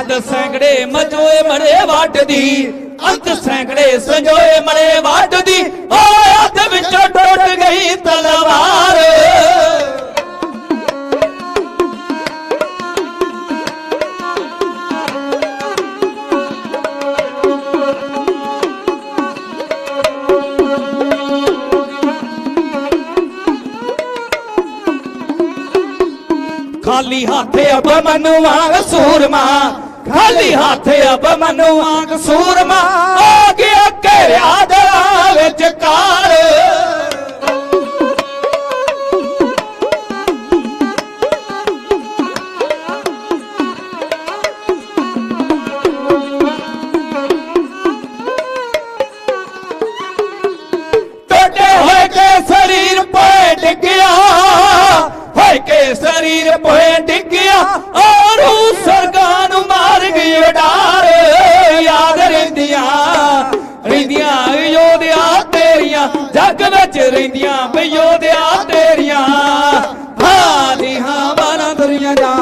अंत सैकड़े मजोए मरे वाट दी, अंत सैकड़े सजोए मरे वाट दी, ओ हथ विचों टुट गई तलवार। खाली हाथ अब मनु वांग सूरमा, खाली हाथ अब मनु वांग सूरमा, आ गया घेरिया दला विच काल। शरीर पे डिगया, होए के शरीर पे डिगया, और सरगान मार गई डार। याद रहिंदियां रहिंदियां योधिया तेरियां, जग विच रहिंदियां योधिया तेरियां, हां दी हां बाना दुरियां जा।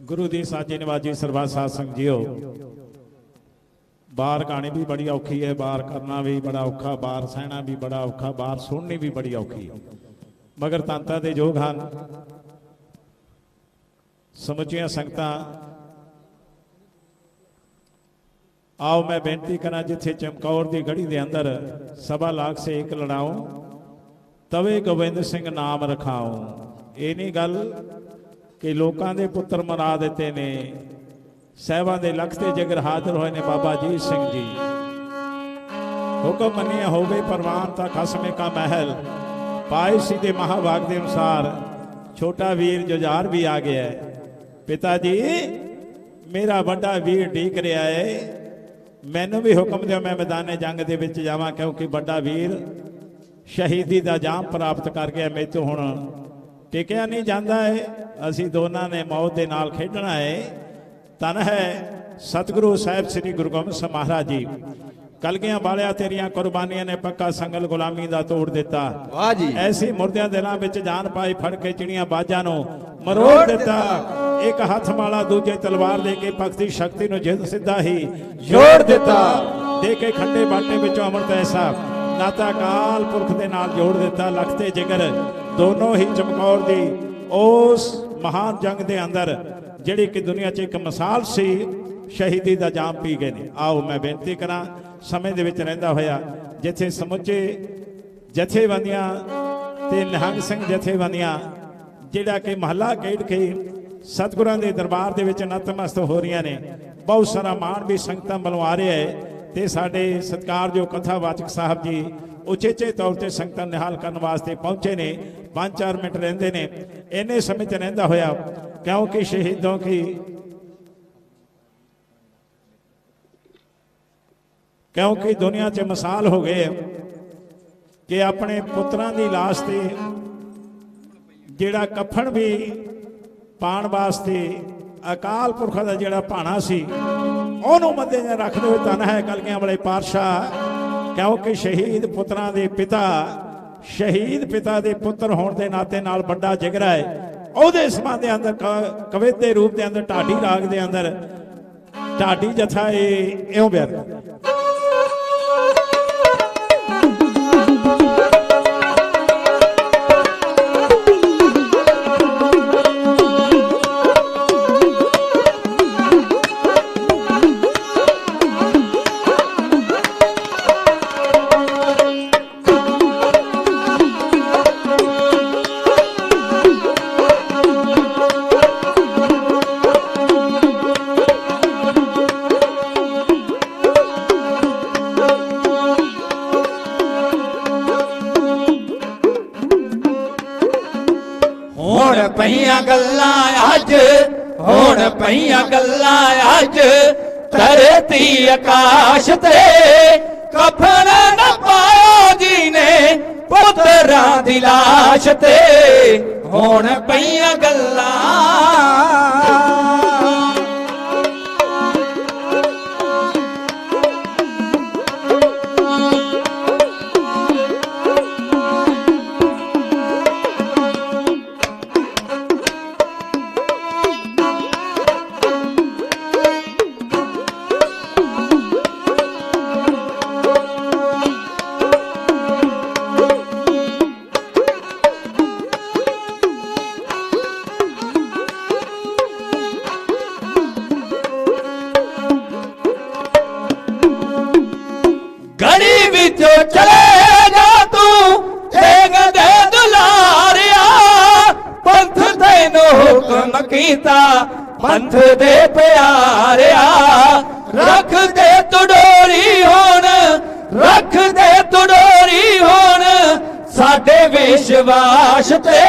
गुरु दी साजी नवाजी सरबत साध संग जियो। बार कहानी भी बड़ी औखी है, बार करना भी बड़ा औखा, बार सहना भी बड़ा औखा, बार सुननी भी बड़ी औखी है, मगर तांता दे जोग हैं। समुचिया संगतां आओ मैं बेनती करा, जिथे चमकौर की गढ़ी के अंदर 1.25 लाख से एक लड़ाऊं, तवे गोबिंद सिंह नाम रखाऊं। ये नहीं गल कि लोगों के पुत्र मरा देते ने, साहिबां दे लख ते जिगर हाजिर होए ने बाबा अजीत सिंह जी। हुक्म मनिया होवे परवान ता खसमे का महल, पाए सीधे महाभाग के अनुसार छोटा वीर जुझार भी आ गया है। पिता जी मेरा बड़ा वीर ढीक रहा है, मैनू भी हुक्म दो मैं मैदाने जंग दे विच जावां, क्योंकि बड़ा वीर शहीदी का जाम प्राप्त कर गया, मेरे तो हुण टिकिया नहीं जाता है। असी दोनों ने मौत के नाल खेडना है। धन है सतगुरु साहिब श्री गुरु गोबिंद सिंह महाराज जी। कलगियां वालिया तेरियां कुर्बानियां ने पक्का संगल गुलामी का तोड़ दिता। वाह जी। ऐसी मुर्दियां दिलों में जान पाई, फड़ के चिड़ियां बाजां नूं मरोड़ दिता। एक हाथ माला दूजे तलवार दे के भगती शक्ति नूं जिद सिद्धा ही जोड़ दिता। दे के खंडे बाटे विचों अमृत ऐसा नाता काल पुरख दे नाल जोड़ दिता। लखते जिगर दोनों ही चमकौर दी उस महान जंग दे अंदर जिहड़ी कि दुनिया च एक मिसाल सी, शहीदी का जाम पी गए ने। आओ मैं बेनती करा, समय दे विच रहिंदा होया जिथे समुचे जथेबंदियां ते निहंग सिंह जथेबंदियां जिहड़ा कि महला खेड के सतगुरां दे दरबार दे विच नतमस्त हो रही ने, बहुत सारा मान भी संगतां वालों आ रहा है। ते साडे सत्कारयोग कथावाचक साहब जी उचेचे तौर पर संगतां निहाल करने वास्ते पहुंचे ने। 5-4 मिनट रहिंदे ने। इन्ने समय च रहिंदा होया क्योंकि शहीदों की क्योंकि दुनिया च मिसाल हो गए कि अपने पुत्रां दी लाश ते जिहड़ा कफन भी पाण वास्ते अकाल पुरखा दा जिहड़ा भाणा सी उहनूं मद्दे नज़र रखदे होए धन है कलगियां वाले पातशाह, क्योंकि शहीद पुत्रां दे पिता शहीद पिता दे पुत्र होने के नाते नाल बड़ा जिगरा है। ਉਹਦੇ ਸਮਾਂ ਦੇ ਅੰਦਰ ਕਵਿਤ ਦੇ ਰੂਪ ਦੇ ਅੰਦਰ ਢਾਡੀ ਰਾਗ ਦੇ ਅੰਦਰ ਢਾਡੀ ਜਥਾ ਇਹ ਇਉਂ ਬਿਆਨ पईयां गल्लां अज हुण पईयां गल्लां अज धरती आकाश ते कफन न पायो जी ने पुत्रां दी लाश ते हुण पईयां गल्लां पंथ दे प्यारिया रख दे तू डोरी होण रख दे तू डोरी होण साडे विश्वास ते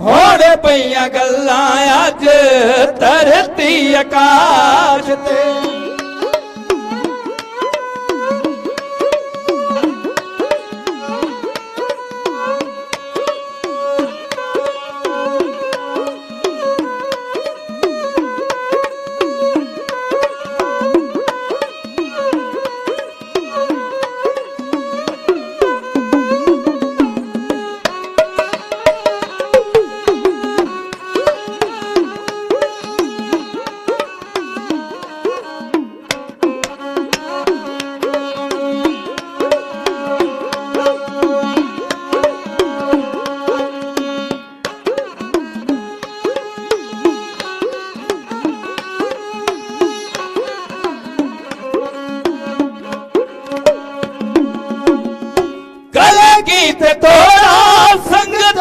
होण पईयां गल्लां अज धरती आकाश ते गीत तोड़ा संगत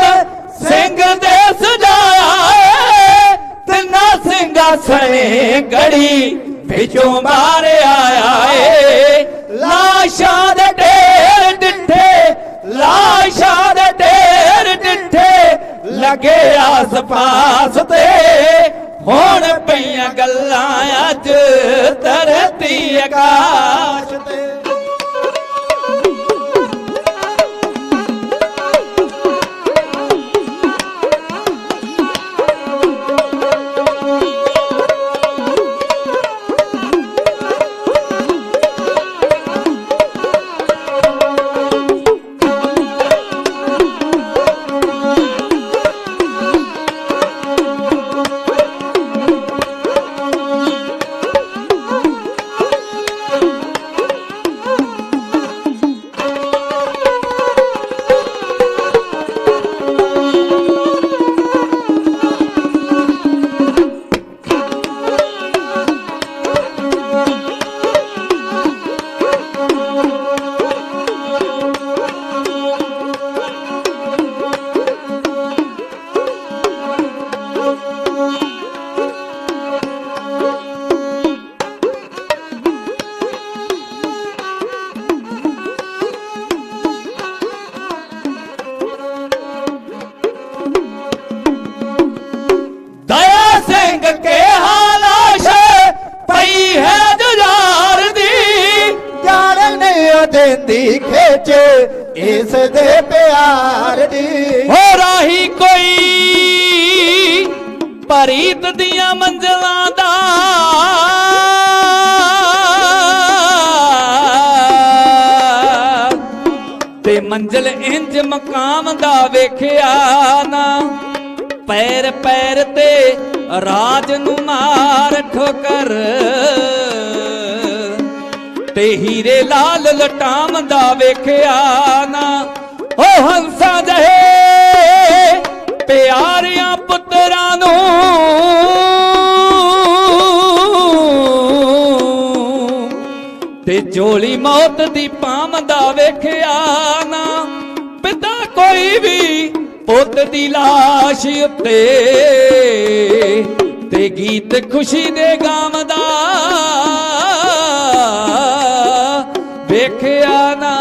सिंह दे सजाया तिना सिंगा सने गड़ी बिचों मारे आया लाशा दे ढेर डिठे लाशा दे ढेर डिठे लगे आस पास ते होण पईयां गल्लां अज धरती आकाश ते देंदी खेच इस दे प्यार दी हो राही कोई परीत दिया मंजिलां दा ते मंजिल इंज मकाम दा वेखिया ना पैर पैर ते राज नू मार ठोकर ते हीरे लाल लटाम दा वेखिया ना ओ हंसा जहे प्यारियां पुत्रां नू ते जोली मौत दी पाम दा वेखिया ना पिता कोई भी पुत दी लाश उत्ते ते गीत खुशी दे गाम दा वेखिया ना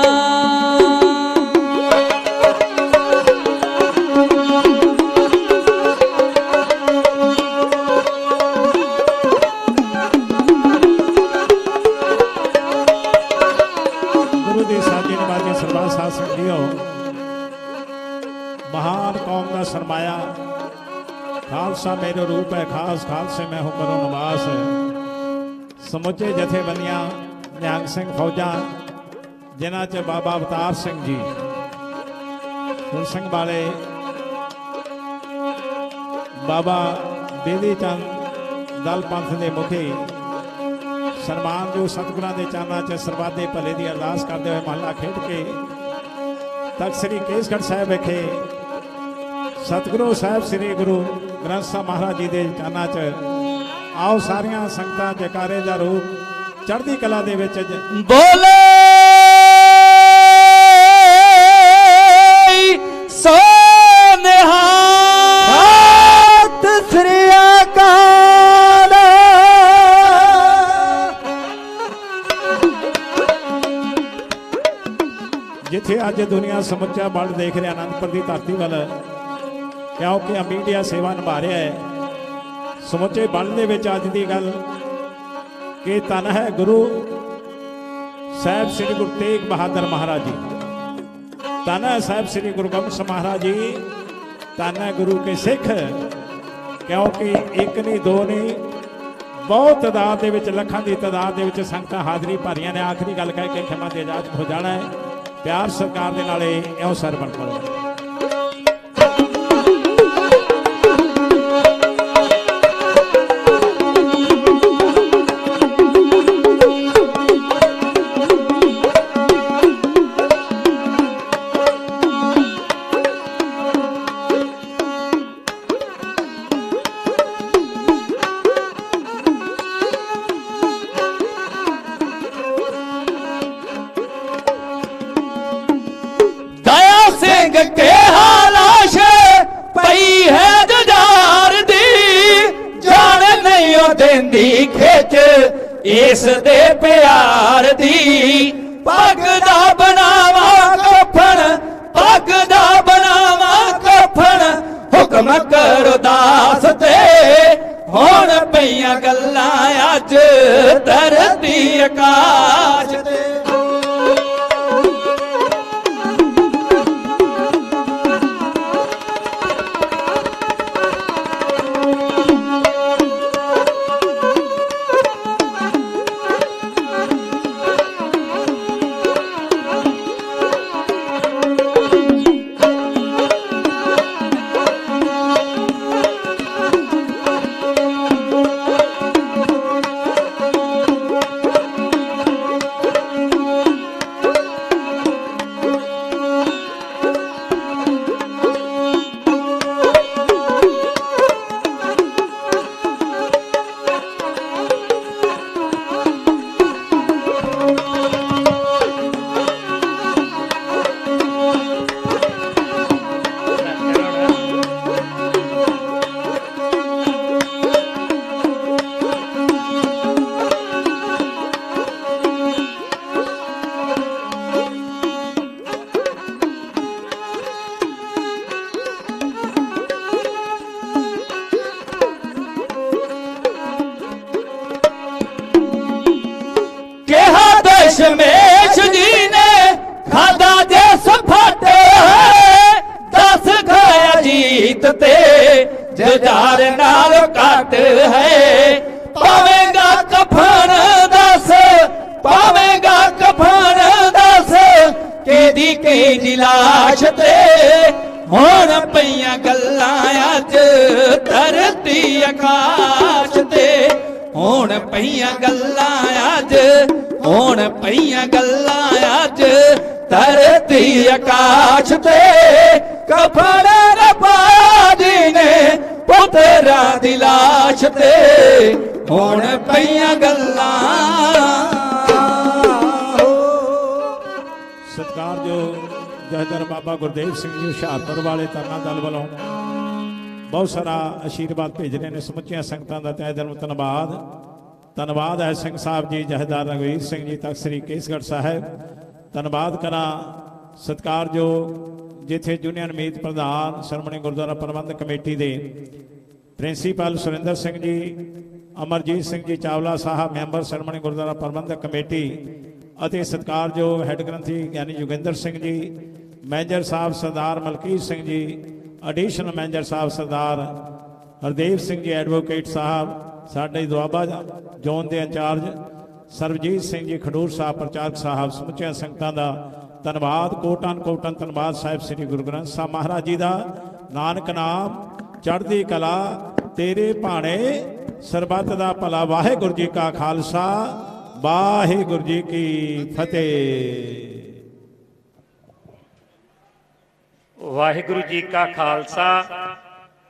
गुरु दे साजे नवाजे सरदार साध संगीओ महान कौम का सरमाया खालसा मेरा रूप है खास खालसे मैं हूं करो नवास समुचे जथेबंदियां निहंग सिंह फौजा जिन्हां च बाबा अवतार सिंह जी सुर सिंह वाले बाबा बेदी चंद दल पंथ के मुखी सन्मान जो सतगुरां दे चरणा च सरबत दे भले की अरदास करते हुए महला खेड के तख्त श्री केसगढ़ साहिब विखे सतगुरु साहिब श्री गुरु ग्रंथ साहिब महाराज जी के चरणा च आओ सारियां संगतां जयकारे दा रूप चढ़दी कला दे विच बोले सो निहाल सत श्री अकाल ਸਮੁੱਚਾ ਬਲ ਦੇਖ ਰਿਹਾ ਅਨੰਦਪੁਰ ਦੀ ਧਰਤੀ ਵੱਲ, ਕਿਉਂਕਿ ਆ ਮੀਡੀਆ ਸੇਵਾ ਨਿਭਾ ਰਿਹਾ ਹੈ। ਸਮੁੱਚੇ ਬਲ ਦੇ ਵਿੱਚ ਅੱਜ ਦੀ ਗੱਲ ਕਿ ਧੰਨ ਹੈ ਗੁਰੂ ਸਾਹਿਬ ਸ੍ਰੀ ਗੁਰੂ ਤੇਗ ਬਹਾਦਰ ਮਹਾਰਾਜ ਜੀ, ਧੰਨ ਹੈ ਸਾਹਿਬ ਸ੍ਰੀ ਗੁਰੂ ਗੋਬਿੰਦ ਸਿੰਘ ਮਹਾਰਾਜ ਜੀ, ਧੰਨ ਹੈ ਗੁਰੂ ਕੇ ਸਿੱਖ। ਕਿਉਂਕਿ ਇੱਕ ਨਹੀਂ ਦੋ ਨਹੀਂ, ਬਹੁਤ ਤਾਦਾਦ ਦੇ ਵਿੱਚ, ਲੱਖਾਂ ਦੀ ਤਾਦਾਦ ਦੇ ਵਿੱਚ ਸੰਗਤਾਂ ਹਾਜ਼ਰੀ ਭਰੀਆਂ ਨੇ। ਆਖਰੀ ਗੱਲ ਕਹਿ ਕੇ ਖਿਮਾ ਦੇ ਇਜਾਜ਼ਤ ਹੋ ਜਾਣਾ ਹੈ। ਪਿਆਰ ਸਰਕਾਰ ਦੇ ਨਾਲੇ ਇਉਂ ਸਰਵਣ ਕਰੋ। के हालाश पई है जुजार दी, जान नहीं ओ देंदी खिच इस दे प्यार दी। पग दा बनावा कफन, पग दा बनावा कफन, हुक्म करो दास ते हुण पईयां गल्लां अज धरती आकाश ते। दशमेश जी ने खादा जैस फटे दस खाया जीत ते जुझार नाल कट है। पावेगा कफन दस, पावेगा कफन दस, केदी लाश ते हुण पईयां गल्लां अज धरती आकाश ते। हुण पईयां गल्लां अज, हुण पईयां गल्लां अज धरती आकाश ते। कफन रब्बा जी ने पुत्रा दी लाश ते हुण पईयां गल्लां। सत्कारयोग जहदर बाबा गुरदेव सिंह जी हुशियारपुर वाले तरना दल वालों बहुत सारा आशीर्वाद भेज रहे हैं। समुचिया संगतां दा तहे दिलों धन्नवाद। धन्नवाद है सिंह साहब जी, जहदार रघुवीर सिंह जी, तख्त श्री केसगढ़ साहब। धन्नवाद करा सत्कारयोग जिथे यूनियन मीत प्रधान श्रोमणी गुरुद्वारा प्रबंधक कमेटी के प्रिंसीपल सुरिंदर सिंह जी, अमरजीत सिंह जी चावला साहब मैंबर श्रोमणी गुरुद्वारा प्रबंधक कमेटी ਅਤੇ ਸਤਿਕਾਰਯੋਗ ਹੈੱਡ ਗ੍ਰੰਥੀ ਗਿਆਨੀ ਜੋਗਿੰਦਰ ਸਿੰਘ ਜੀ, ਮੈਨੇਜਰ ਸਾਹਿਬ ਸਰਦਾਰ ਮਲਕੀਤ ਸਿੰਘ ਜੀ, ਐਡੀਸ਼ਨਲ ਮੈਨੇਜਰ ਸਾਹਿਬ ਸਰਦਾਰ ਹਰਦੇਵ ਸਿੰਘ ਜੀ, ਐਡਵੋਕੇਟ ਸਾਹਿਬ ਸਾਡੇ ਦੁਆਬਾ ਜ਼ੋਨ ਦੇ ਇੰਚਾਰਜ ਸਰਬਜੀਤ ਸਿੰਘ ਜੀ ਖਡੂਰ ਸਾਹਿਬ, ਪ੍ਰਚਾਰਕ ਸਾਹਿਬ, ਸਮੁੱਚੀਆਂ ਸੰਗਤਾਂ ਦਾ ਧੰਨਵਾਦ। ਕੋਟਨ ਕੋਟਨ ਧੰਨਵਾਦ ਸਾਹਿਬ ਸ੍ਰੀ ਗੁਰੂ ਗ੍ਰੰਥ ਸਾਹਿਬ ਮਹਾਰਾਜ ਜੀ ਦਾ। ਨਾਨਕ ਨਾਮ ਚੜ੍ਹਦੀ ਕਲਾ ਤੇਰੇ ਭਾਣੇ ਸਰਬੱਤ ਦਾ ਭਲਾ। ਵਾਹਿਗੁਰੂ ਜੀ ਕਾ ਖਾਲਸਾ, ਵਾਹਿਗੁਰੂ ਜੀ ਕੀ ਫਤਿਹ। ਵਾਹਿਗੁਰੂ ਜੀ ਕਾ ਖਾਲਸਾ,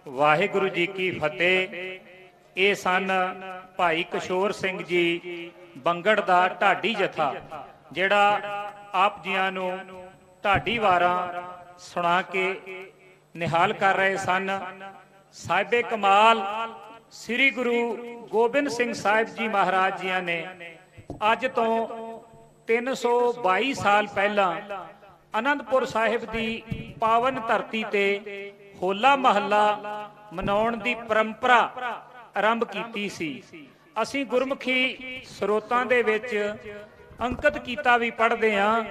ਵਾਹਿਗੁਰੂ ਜੀ ਕੀ ਫਤਿਹ। ਇਹ ਸਨ ਭਾਈ ਕਿਸ਼ੋਰ ਸਿੰਘ ਜੀ ਬੰਗੜ ਦਾ ਢਾਡੀ ਜਥਾ, ਜਿਹੜਾ ਆਪ ਜੀਆਂ ਨੂੰ ਢਾਡੀ ਵਾਰਾਂ ਸੁਣਾ ਕੇ ਨਿਹਾਲ ਕਰ ਰਹੇ ਸਨ। ਸਾਹਿਬੇ ਕਮਾਲ ਸ੍ਰੀ ਗੁਰੂ ਗੋਬਿੰਦ ਸਿੰਘ ਸਾਹਿਬ ਜੀ ਮਹਾਰਾਜ ਜੀਆਂ ਨੇ ਅੱਜ ਤੋਂ 322 ਸਾਲ ਪਹਿਲਾਂ ਅਨੰਦਪੁਰ ਸਾਹਿਬ ਦੀ ਪਾਵਨ ਧਰਤੀ ਤੇ ਹੋਲਾ ਮਹੱਲਾ ਮਨਾਉਣ ਦੀ ਪਰੰਪਰਾ ਆਰੰਭ ਕੀਤੀ ਸੀ। ਅਸੀਂ ਗੁਰਮੁਖੀ ਸਰੋਤਾਂ ਦੇ ਵਿੱਚ ਅੰਕਿਤ ਕੀਤਾ ਵੀ ਪੜ੍ਹਦੇ ਹਾਂ,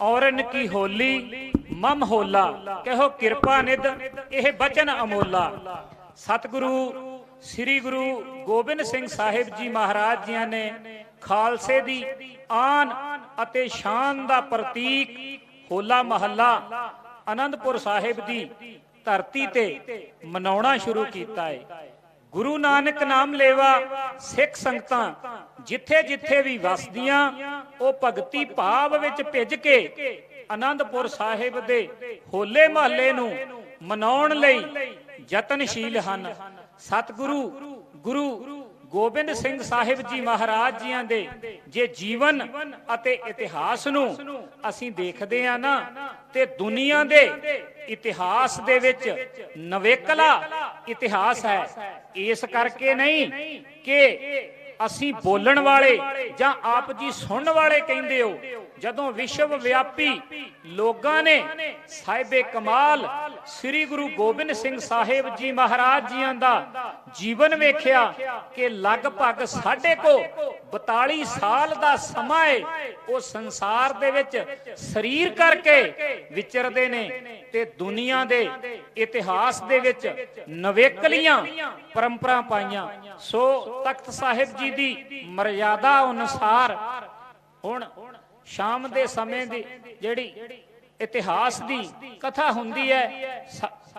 ਔਰਨ ਕੀ ਹੋਲੀ ਮਮ ਹੋਲਾ ਕਹੋ ਕਿਰਪਾ ਨਿਧ ਇਹ ਬਚਨ ਅਮੋਲਾ। ਸਤਿਗੁਰੂ ਸ੍ਰੀ ਗੁਰੂ ਗੋਬਿੰਦ ਸਿੰਘ ਸਾਹਿਬ ਜੀ ਮਹਾਰਾਜ ਜੀਆਂ ਨੇ ਖਾਲਸੇ ਦੀ ਆਨ ਅਤੇ ਸ਼ਾਨ ਦਾ ਪ੍ਰਤੀਕ ਹੋਲਾ ਮਹੱਲਾ ਅਨੰਦਪੁਰ ਸਾਹਿਬ ਦੀ ਧਰਤੀ ਤੇ ਮਨਾਉਣਾ ਸ਼ੁਰੂ ਕੀਤਾ ਹੈ। ਗੁਰੂ ਨਾਨਕ ਨਾਮ ਲੇਵਾ ਸਿੱਖ ਸੰਗਤਾਂ ਜਿੱਥੇ ਜਿੱਥੇ ਵੀ ਵਸਦੀਆਂ ਉਹ ਭਗਤੀ ਭਾਵ ਵਿੱਚ ਭਿੱਜ ਕੇ ਅਨੰਦਪੁਰ ਸਾਹਿਬ ਦੇ ਹੋਲੇ ਮਹੱਲੇ ਨੂੰ ਮਨਾਉਣ ਲਈ ਯਤਨਸ਼ੀਲ ਹਨ। ਸਤਿਗੁਰੂ ਗੁਰੂ ਗੋਬਿੰਦ ਸਿੰਘ ਸਾਹਿਬ ਜੀ ਮਹਾਰਾਜ ਜੀਆਂ ਦੇ ਜੇ ਜੀਵਨ ਅਤੇ ਇਤਿਹਾਸ ਨੂੰ ਅਸੀਂ ਦੇਖਦੇ ਆ ਨਾ ਤੇ ਦੁਨੀਆ ਦੇ ਇਤਿਹਾਸ ਦੇ ਵਿੱਚ ਨਵੇਕਲਾ ਇਤਿਹਾਸ ਹੈ। ਇਸ ਕਰਕੇ ਨਹੀਂ ਕਿ ਅਸੀਂ ਬੋਲਣ ਵਾਲੇ ਜਾਂ ਆਪ ਜੀ ਸੁਣਨ ਵਾਲੇ ਕਹਿੰਦੇ ਹੋ, ਜਦੋਂ ਵਿਸ਼ਵ ਵਿਆਪੀ ਲੋਕਾਂ ਨੇ ਸਾਹਿਬੇ ਕਮਾਲ ਸ੍ਰੀ ਗੁਰੂ ਗੋਬਿੰਦ ਸਿੰਘ ਸਾਹਿਬ ਜੀ ਮਹਾਰਾਜ ਜੀਆਂ ਦਾ ਜੀਵਨ ਵੇਖਿਆ ਕਿ ਲਗਭਗ 42 ਸਾਲ ਦਾ ਸਮਾਂ ਹੈ ਉਹ ਸੰਸਾਰ ਦੇ ਵਿੱਚ ਸਰੀਰ ਕਰਕੇ ਵਿਚਰਦੇ ਨੇ ਤੇ ਦੁਨੀਆ ਦੇ ਇਤਿਹਾਸ ਦੇ ਵਿੱਚ ਨਵੇਕਲੀਆਂ ਪਰੰਪਰਾ ਪਾਈਆਂ। ਸੋ ਤਖਤ ਸਾਹਿਬ ਜੀ ਦੀ ਮਰਜ਼ਾਦਾ ਅਨੁਸਾਰ ਹੁਣ ਸ਼ਾਮ ਦੇ ਸਮੇਂ ਦੀ ਜਿਹੜੀ ਇਤਿਹਾਸ ਦੀ ਕਥਾ ਹੁੰਦੀ ਹੈ,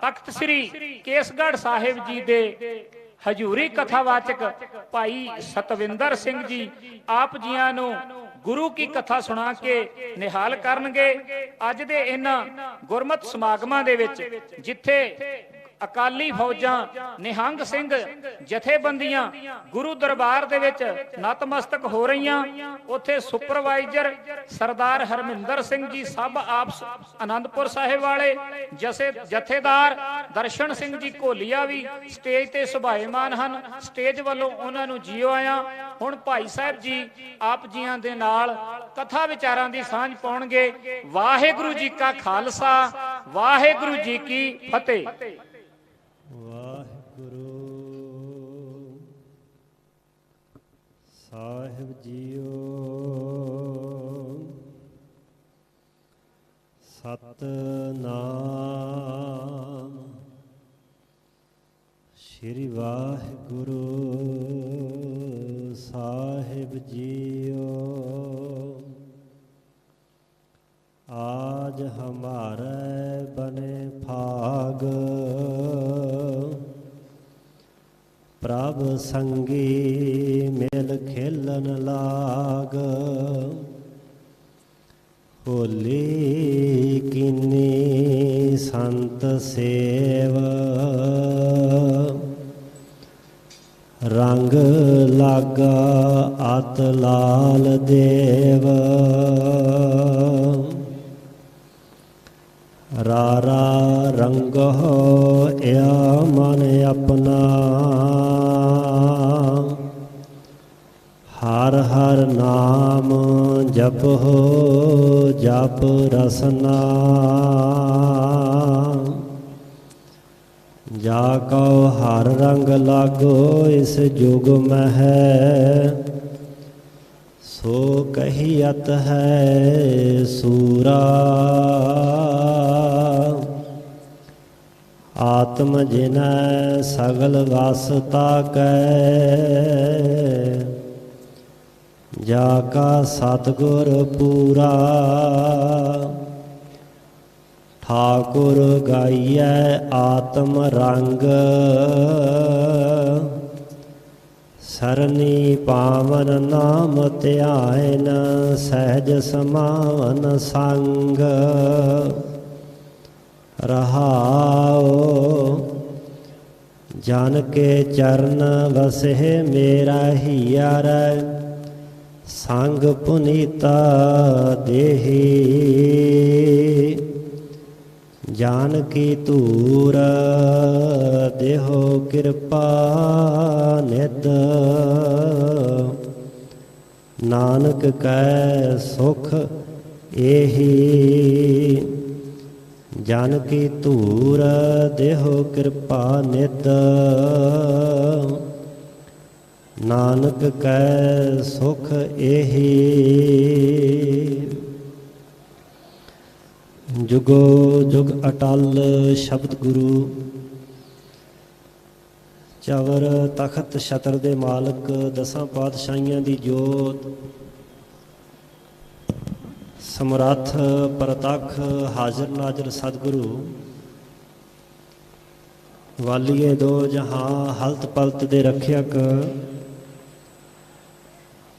ਤਖਤ ਸ੍ਰੀ ਕੇਸਗੜ੍ਹ ਸਾਹਿਬ ਜੀ ਦੇ ਹਜੂਰੀ ਕਥਾਵਾਚਕ ਭਾਈ ਸਤਵਿੰਦਰ ਸਿੰਘ ਜੀ ਆਪ ਜੀਆਂ ਨੂੰ ਗੁਰੂ ਕੀ ਕਥਾ ਸੁਣਾ ਕੇ ਨਿਹਾਲ ਕਰਨਗੇ। ਅੱਜ ਦੇ ਇਹਨਾਂ ਗੁਰਮਤਿ ਸਮਾਗਮਾਂ ਦੇ ਵਿੱਚ ਜਿੱਥੇ ਅਕਾਲੀ ਫੌਜਾਂ ਨਿਹੰਗ ਸਿੰਘ ਜਥੇਬੰਦੀਆਂ ਗੁਰੂ ਦਰਬਾਰ ਦੇ ਵਿੱਚ ਨਤਮਸਤਕ ਹੋ ਰਹੀਆਂ, ਉੱਥੇ ਸੁਪਰਵਾਈਜ਼ਰ ਸਰਦਾਰ ਹਰਮਿੰਦਰ ਸਿੰਘ ਜੀ ਸਭ ਆਪ ਆਨੰਦਪੁਰ ਸਾਹਿਬ ਵਾਲੇ, ਜਥੇਦਾਰ ਦਰਸ਼ਨ ਸਿੰਘ ਜੀ ਘੋਲੀਆ ਵੀ ਸਟੇਜ ਤੇ ਸੁਭਾਏਮਾਨ ਹਨ। ਸਟੇਜ ਵੱਲੋਂ ਉਹਨਾਂ ਨੂੰ ਜੀਓ ਆਇਆ। ਹੁਣ ਭਾਈ ਸਾਹਿਬ ਜੀ ਆਪ ਜੀਆਂ ਦੇ ਨਾਲ ਕਥਾ ਵਿਚਾਰਾਂ ਦੀ ਸਾਂਝ ਪਾਉਣਗੇ। ਵਾਹਿਗੁਰੂ ਜੀ ਕਾ ਖਾਲਸਾ, ਵਾਹਿਗੁਰੂ ਜੀ ਕੀ ਫਤਿਹ। ਵਾਹਿਗੁਰੂ ਸਾਹਿਬ ਜੀਓ, ਸਤਨਾਮ ਸ਼੍ਰੀ ਵਾਹਿਗੁਰੂ ਸਾਹਿਬ ਜੀਓ। आज हमारे बने भाग प्रभ संगी मिल खेलन लाग। होली किन्नी संत सेव रंग लागा अत लाल देव। रारा रंग हो या मन अपना, हर हर नाम जप हो जप रसना। जाको हर रंग लागो इस जुग में है, सो कहियत है सूरा। आत्म जिनय सगल वासता कै, जाका सतगुर पूरा। ठाकुर गाइयै आत्म रंग, सरनी पावन नाम ध्यान सहज समान संग। रहाओ जन के चरण वसे मेरा हियर, संग पुनीता देही। जानकी तूर देहो कृपा निद, नानक कै सुख एहि जन की धूर देहो कृपा नित नानक कै सुख एहि जुगो जुग अटल शब्द गुरु चवर तखत छतर दे मालक दसां पातशाहियां दी जोत समरथ परतख हाजर नाजर सतगुरु वालिए दो जहां हलत पलत दे रखियक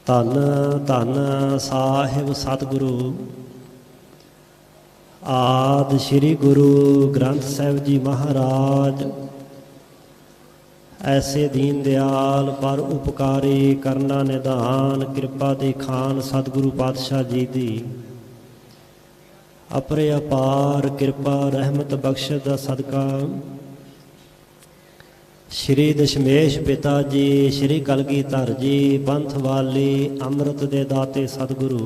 धन धन साहिब सतगुरु आदि श्री गुरु ग्रंथ साहिब जी महाराज ऐसे दीन दयाल पर उपकारी करना निधान कृपा दी खान सतगुरु पातशाह जी दी अपरे अपार कृपा रहमत बख्श दा सदका श्री दशमेश पिता जी श्री कलगीधर जी पंथ वाली अमृत दे दाते सतगुरु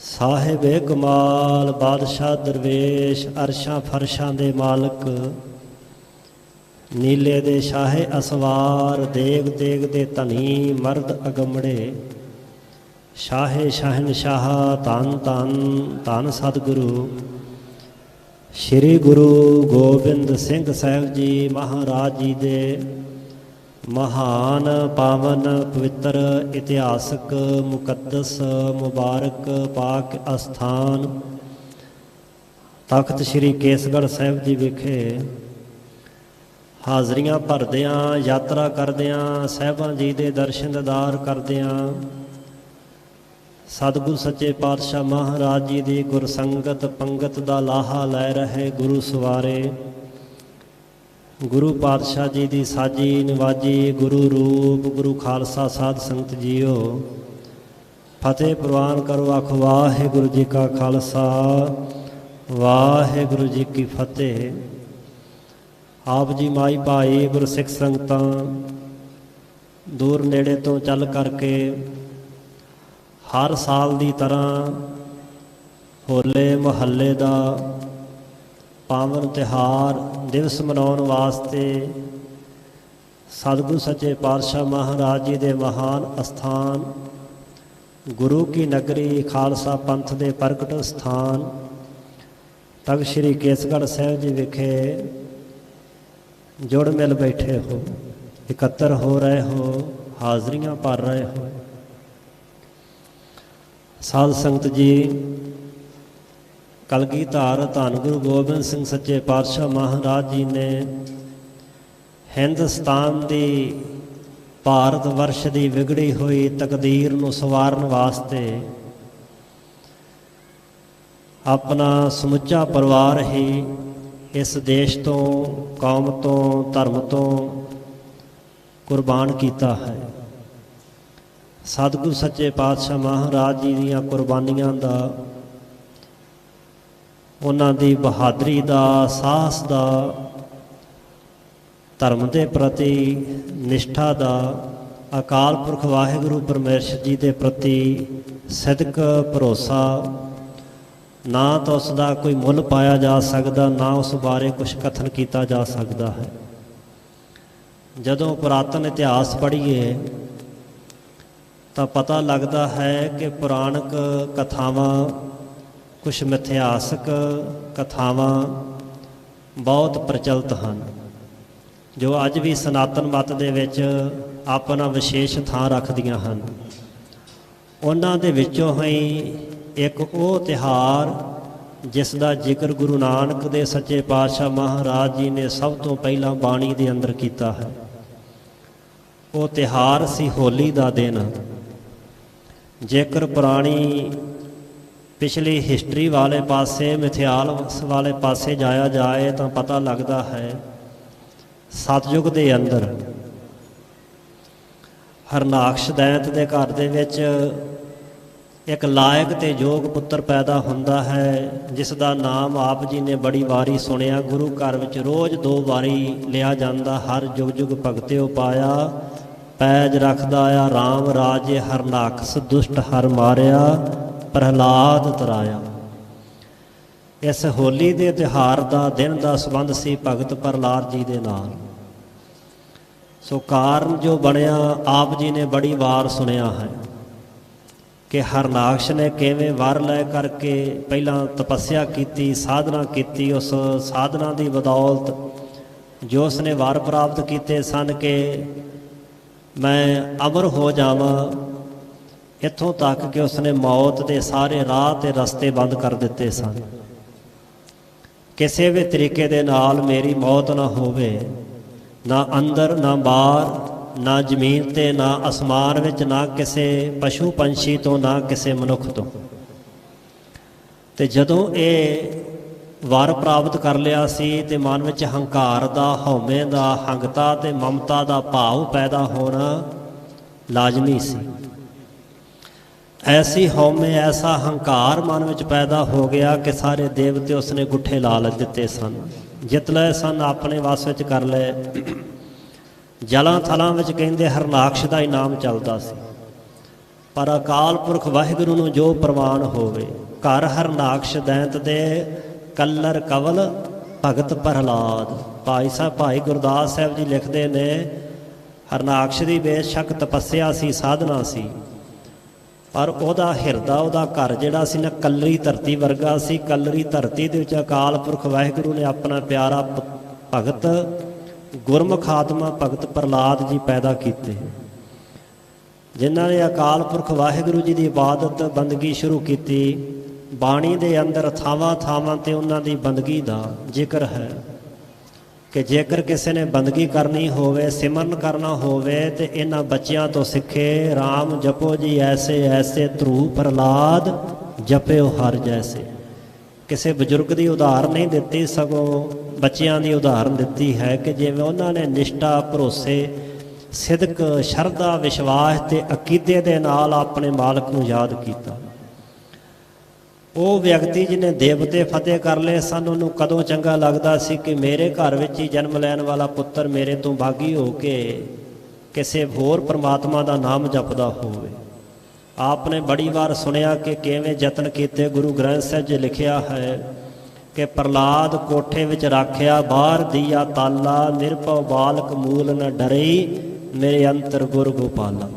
साहिब कमाल बादशाह दरवेश अरशां फरशां दे मालक नीले दे शाहे असवार देग देग दे धनी मर्द अगमड़े शाहे शहनशाह धन धन धन सतगुरु श्री गुरु गोबिंद सिंह साहिब जी महाराज जी दे महान पावन पवित्र इतिहासक मुकद्दस मुबारक पाक अस्थान तख्त श्री केसगढ़ साहिब जी विखे हाजरियां भरदियां यात्रा करदियां साहिबां जी दे दर्शन दीदार करदियां सतगुरु सच्चे पातशाह महाराज जी दी गुरसंगत पंगत दा लाहा लै रहे गुरु सवारे गुरु पातशाह जी दी साजी नवाजी गुरु रूप गुरु खालसा साध संगत जीओ फतेह प्रवान करो आखो वाहिगुरू जी का खालसा वाहिगुरू जी की फतेह। आप जी माई भाई गुरसिख संगतां दूर नेड़े तो चल करके हर साल की तरह होले महल्ले का पावन तिहार दिवस मनाउण वास्ते सतगुरु सच्चे पातशाह महाराज जी के महान अस्थान गुरु की नगरी खालसा पंथ के प्रगट स्थान तख्त श्री केसगढ़ साहिब जी विखे जुड़ मिल बैठे हो इकट्ठर हो रहे हो हाजरियां भर रहे हो। साध संगत जी कलगीधर धन गुरु गोबिंद सिंह सच्चे पातशाह महाराज जी ने हिंदुस्तान की भारत वर्ष की विगड़ी हुई तकदीर नूं सवारन वास्ते अपना समुचा परिवार ही इस देश तो कौम तो धर्म तो कुर्बान किया है। सतगुरु सच्चे पातशाह महाराज जी दीयां कुर्बानियां दा उन्हां दी बहादरी दा साहस दा धर्म के प्रति निष्ठा दा अकाल पुरख वाहिगुरू परमेश्वर जी के प्रति सिदक भरोसा ना तो उसका कोई मुल पाया जा सकता ना उस बारे कुछ कथन किया जा सकता है। जदों पुरातन इतिहास पढ़िए तो पता लगता है कि पुराणक कथावां कुछ मिथिहासक कथावां बहुत प्रचलित हैं जो अज भी सनातन मत दे विच अपना विशेष थां रखदियां हैं। उन्हां दे विचों ही एक वो तिहार जिसका जिक्र गुरु नानक दे सच्चे पातशाह महाराज जी ने सब तो पहला बाणी दे अंदर किया है। वो तिहार सी होली का दिन। जेकर पुरानी पिछली हिस्टरी वाले पासे मिथिहास वाले पासे जाया जाए तो पता लगता है सतयुग के अंदर हरनाकश दैंत के घर दे विच एक लायक ते योग पुत्र पैदा होंदा है जिसका नाम आप जी ने बड़ी वारी सुनिया। गुरु घर विच रोज़ 2 वारी लिया जाता। हर जुग जुग भगत्यो पाया पैज रखदा आ राम राजे हरनाकस दुष्ट हर मारिया ਪ੍ਰਹਲਾਦ ਤਰਾਇਆ। ਇਸ ਹੋਲੀ ਦੇ ਤਿਉਹਾਰ ਦਾ ਦਿਨ ਦਾ ਸੰਬੰਧ ਸੀ ਭਗਤ ਪ੍ਰਹਲਾਦ ਜੀ ਦੇ ਨਾਲ। ਸੋ ਕਾਰਨ ਜੋ ਬਣਿਆ ਆਪ ਜੀ ਨੇ ਬੜੀ ਵਾਰ ਸੁਣਿਆ ਹੈ ਕਿ ਹਰਨਾਕਸ਼ ਨੇ ਕਿਵੇਂ ਵਰ ਲੈ ਕਰਕੇ ਪਹਿਲਾਂ ਤਪੱਸਿਆ ਕੀਤੀ, ਸਾਧਨਾ ਕੀਤੀ। ਉਸ ਸਾਧਨਾ ਦੀ ਬਦੌਲਤ ਜੋ ਉਸਨੇ ਵਰ ਪ੍ਰਾਪਤ ਕੀਤੇ ਸਨ ਕਿ ਮੈਂ ਅਮਰ ਹੋ ਜਾਵਾਂ, ਇੱਥੋਂ ਤੱਕ ਕਿ ਉਸਨੇ ਮੌਤ ਦੇ ਸਾਰੇ ਰਾਹ ਤੇ ਰਸਤੇ ਬੰਦ ਕਰ ਦਿੱਤੇ ਸਨ। ਕਿਸੇ ਵੀ ਤਰੀਕੇ ਦੇ ਨਾਲ ਮੇਰੀ ਮੌਤ ਨਾ ਹੋਵੇ, ਨਾ ਅੰਦਰ ਨਾ ਬਾਹਰ, ਨਾ ਜ਼ਮੀਨ ਤੇ ਨਾ ਅਸਮਾਨ ਵਿੱਚ, ਨਾ ਕਿਸੇ ਪਸ਼ੂ ਪੰਛੀ ਤੋਂ, ਨਾ ਕਿਸੇ ਮਨੁੱਖ ਤੋਂ। ਤੇ ਜਦੋਂ ਇਹ ਵਰ ਪ੍ਰਾਪਤ ਕਰ ਲਿਆ ਸੀ ਤੇ ਮਨ ਵਿੱਚ ਹੰਕਾਰ ਦਾ, ਹਉਮੈ ਦਾ, ਹੰਗਤਾ ਤੇ ਮਮਤਾ ਦਾ ਭਾਵ ਪੈਦਾ ਹੋਣਾ ਲਾਜ਼ਮੀ ਸੀ। ਐਸੀ ਹਉਮੈ, ਐਸਾ ਹੰਕਾਰ ਮਨ ਵਿੱਚ ਪੈਦਾ ਹੋ ਗਿਆ ਕਿ ਸਾਰੇ ਦੇਵਤੇ ਉਸਨੇ ਗੁੱਠੇ ਲਾ ਦਿੱਤੇ ਸਨ, ਜਿੱਤ ਲਏ ਸਨ, ਆਪਣੇ ਵੱਸ ਵਿੱਚ ਕਰ ਲਏ। ਜਲਾਂ ਥਲਾਂ ਵਿੱਚ ਕਹਿੰਦੇ ਹਰਨਾਕਸ਼ ਦਾ ਹੀ ਨਾਮ ਚੱਲਦਾ ਸੀ। ਪਰ ਅਕਾਲ ਪੁਰਖ ਵਾਹਿਗੁਰੂ ਨੂੰ ਜੋ ਪ੍ਰਵਾਨ ਹੋਵੇ, ਘਰ ਹਰਨਾਕਸ਼ ਦੈਂਤ ਦੇ ਕੱਲਰ ਕਵਲ ਭਗਤ ਪ੍ਰਹਲਾਦ। ਭਾਈ ਸਾਹਿਬ ਭਾਈ ਗੁਰਦਾਸ ਸਾਹਿਬ ਜੀ ਲਿਖਦੇ ਨੇ, ਹਰਨਾਕਸ਼ ਦੀ ਬੇਸ਼ੱਕ ਤਪੱਸਿਆ ਸੀ, ਸਾਧਨਾ ਸੀ, ਪਰ ਉਹਦਾ ਹਿਰਦਾ, ਉਹਦਾ ਘਰ ਜਿਹੜਾ ਸੀ ਨਾ, ਕੱਲਰੀ ਧਰਤੀ ਵਰਗਾ ਸੀ। ਕੱਲਰੀ ਧਰਤੀ ਦੇ ਵਿੱਚ ਅਕਾਲ ਪੁਰਖ ਵਾਹਿਗੁਰੂ ਨੇ ਆਪਣਾ ਪਿਆਰਾ ਭਗਤ ਗੁਰਮੁਖ ਆਤਮਾ ਭਗਤ ਪ੍ਰਹਲਾਦ ਜੀ ਪੈਦਾ ਕੀਤੇ, ਜਿਨ੍ਹਾਂ ਨੇ ਅਕਾਲ ਪੁਰਖ ਵਾਹਿਗੁਰੂ ਜੀ ਦੀ ਇਬਾਦਤ ਬੰਦਗੀ ਸ਼ੁਰੂ ਕੀਤੀ। ਬਾਣੀ ਦੇ ਅੰਦਰ ਥਾਵਾਂ ਥਾਵਾਂ ਤੇ ਉਹਨਾਂ ਦੀ ਬੰਦਗੀ ਦਾ ਜ਼ਿਕਰ ਹੈ ਕਿ ਜੇਕਰ ਕਿਸੇ ਨੇ ਬੰਦਗੀ ਕਰਨੀ ਹੋਵੇ, ਸਿਮਰਨ ਕਰਨਾ ਹੋਵੇ, ਤੇ ਇਹਨਾਂ ਬੱਚਿਆਂ ਤੋਂ ਸਿੱਖੇ। ਰਾਮ ਜਪੋ ਜੀ ਐਸੇ ਐਸੇ, ਧਰੂ ਪ੍ਰਹਲਾਦ ਜਪਿਓ ਹਰ ਜੈਸੇ। ਕਿਸੇ ਬਜ਼ੁਰਗ ਦੀ ਉਦਾਹਰਨ ਨਹੀਂ ਦਿੱਤੀ, ਸਗੋਂ ਬੱਚਿਆਂ ਦੀ ਉਦਾਹਰਨ ਦਿੱਤੀ ਹੈ ਕਿ ਜਿਵੇਂ ਉਹਨਾਂ ਨੇ ਨਿਸ਼ਠਾ, ਭਰੋਸੇ, ਸਿਦਕ, ਸ਼ਰਧਾ, ਵਿਸ਼ਵਾਸ ਤੇ ਅਕੀਦੇ ਦੇ ਨਾਲ ਆਪਣੇ ਮਾਲਕ ਨੂੰ ਯਾਦ ਕੀਤਾ। ਉਹ ਵਿਅਕਤੀ ਜਿਹਨੇ ਦੇਵਤੇ ਫਤਿਹ ਕਰ ਲਏ ਸਨ, ਉਹਨੂੰ ਕਦੋਂ ਚੰਗਾ ਲੱਗਦਾ ਸੀ ਕਿ ਮੇਰੇ ਘਰ ਵਿੱਚ ਹੀ ਜਨਮ ਲੈਣ ਵਾਲਾ ਪੁੱਤਰ ਮੇਰੇ ਤੋਂ ਬਾਗੀ ਹੋ ਕੇ ਕਿਸੇ ਹੋਰ ਪਰਮਾਤਮਾ ਦਾ ਨਾਮ ਜਪਦਾ ਹੋਵੇ। ਆਪ ਨੇ ਬੜੀ ਵਾਰ ਸੁਣਿਆ ਕਿ ਕਿਵੇਂ ਯਤਨ ਕੀਤੇ। ਗੁਰੂ ਗ੍ਰੰਥ ਸਾਹਿਬ 'ਚ ਲਿਖਿਆ ਹੈ ਕਿ ਪ੍ਰਹਲਾਦ ਕੋਠੇ ਵਿੱਚ ਰਾਖਿਆ, ਬਾਹਰ ਦੀਆ ਤਾਲਾ, ਨਿਰਭਉ ਬਾਲਕ ਮੂਲ ਨ ਡਰਈ, ਮੇਰੇ ਅੰਤਰ ਗੁਰ ਗੋਪਾਲਾ।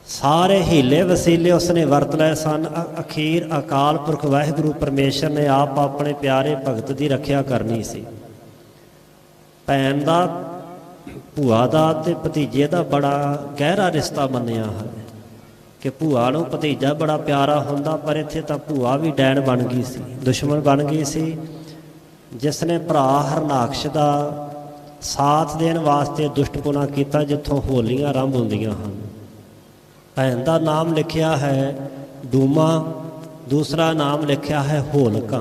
ਸਾਰੇ ਹੀਲੇ ਵਸੀਲੇ ਉਸਨੇ ਵਰਤ ਲਏ ਸਨ। ਅਖੀਰ ਅਕਾਲ ਪੁਰਖ ਵਾਹਿਗੁਰੂ ਪਰਮੇਸ਼ਰ ਨੇ ਆਪ ਆਪਣੇ ਪਿਆਰੇ ਭਗਤ ਦੀ ਰੱਖਿਆ ਕਰਨੀ ਸੀ। ਭੈਣ ਦਾ, ਭੂਆ ਦਾ ਤੇ ਭਤੀਜੇ ਦਾ ਬੜਾ ਗਹਿਰਾ ਰਿਸ਼ਤਾ ਮੰਨਿਆ ਹੈ ਕਿ ਭੂਆ ਨੂੰ ਭਤੀਜਾ ਬੜਾ ਪਿਆਰਾ ਹੁੰਦਾ, ਪਰ ਇੱਥੇ ਤਾਂ ਭੂਆ ਵੀ ਡੈਣ ਬਣ ਗਈ ਸੀ, ਦੁਸ਼ਮਣ ਬਣ ਗਈ ਸੀ, ਜਿਸ ਨੇ ਭਰਾ ਹਰਨਾਕਸ਼ ਦਾ ਸਾਥ ਦੇਣ ਵਾਸਤੇ ਦੁਸ਼ਟਪੁਣਾ ਕੀਤਾ, ਜਿੱਥੋਂ ਹੋਲੀਆਂ ਆਰੰਭ ਹੁੰਦੀਆਂ ਹਨ। ਭੈਣ ਦਾ ਨਾਮ ਲਿਖਿਆ ਹੈ ਡੂਮਾ, ਦੂਸਰਾ ਨਾਮ ਲਿਖਿਆ ਹੈ ਹੋਲਕਾ।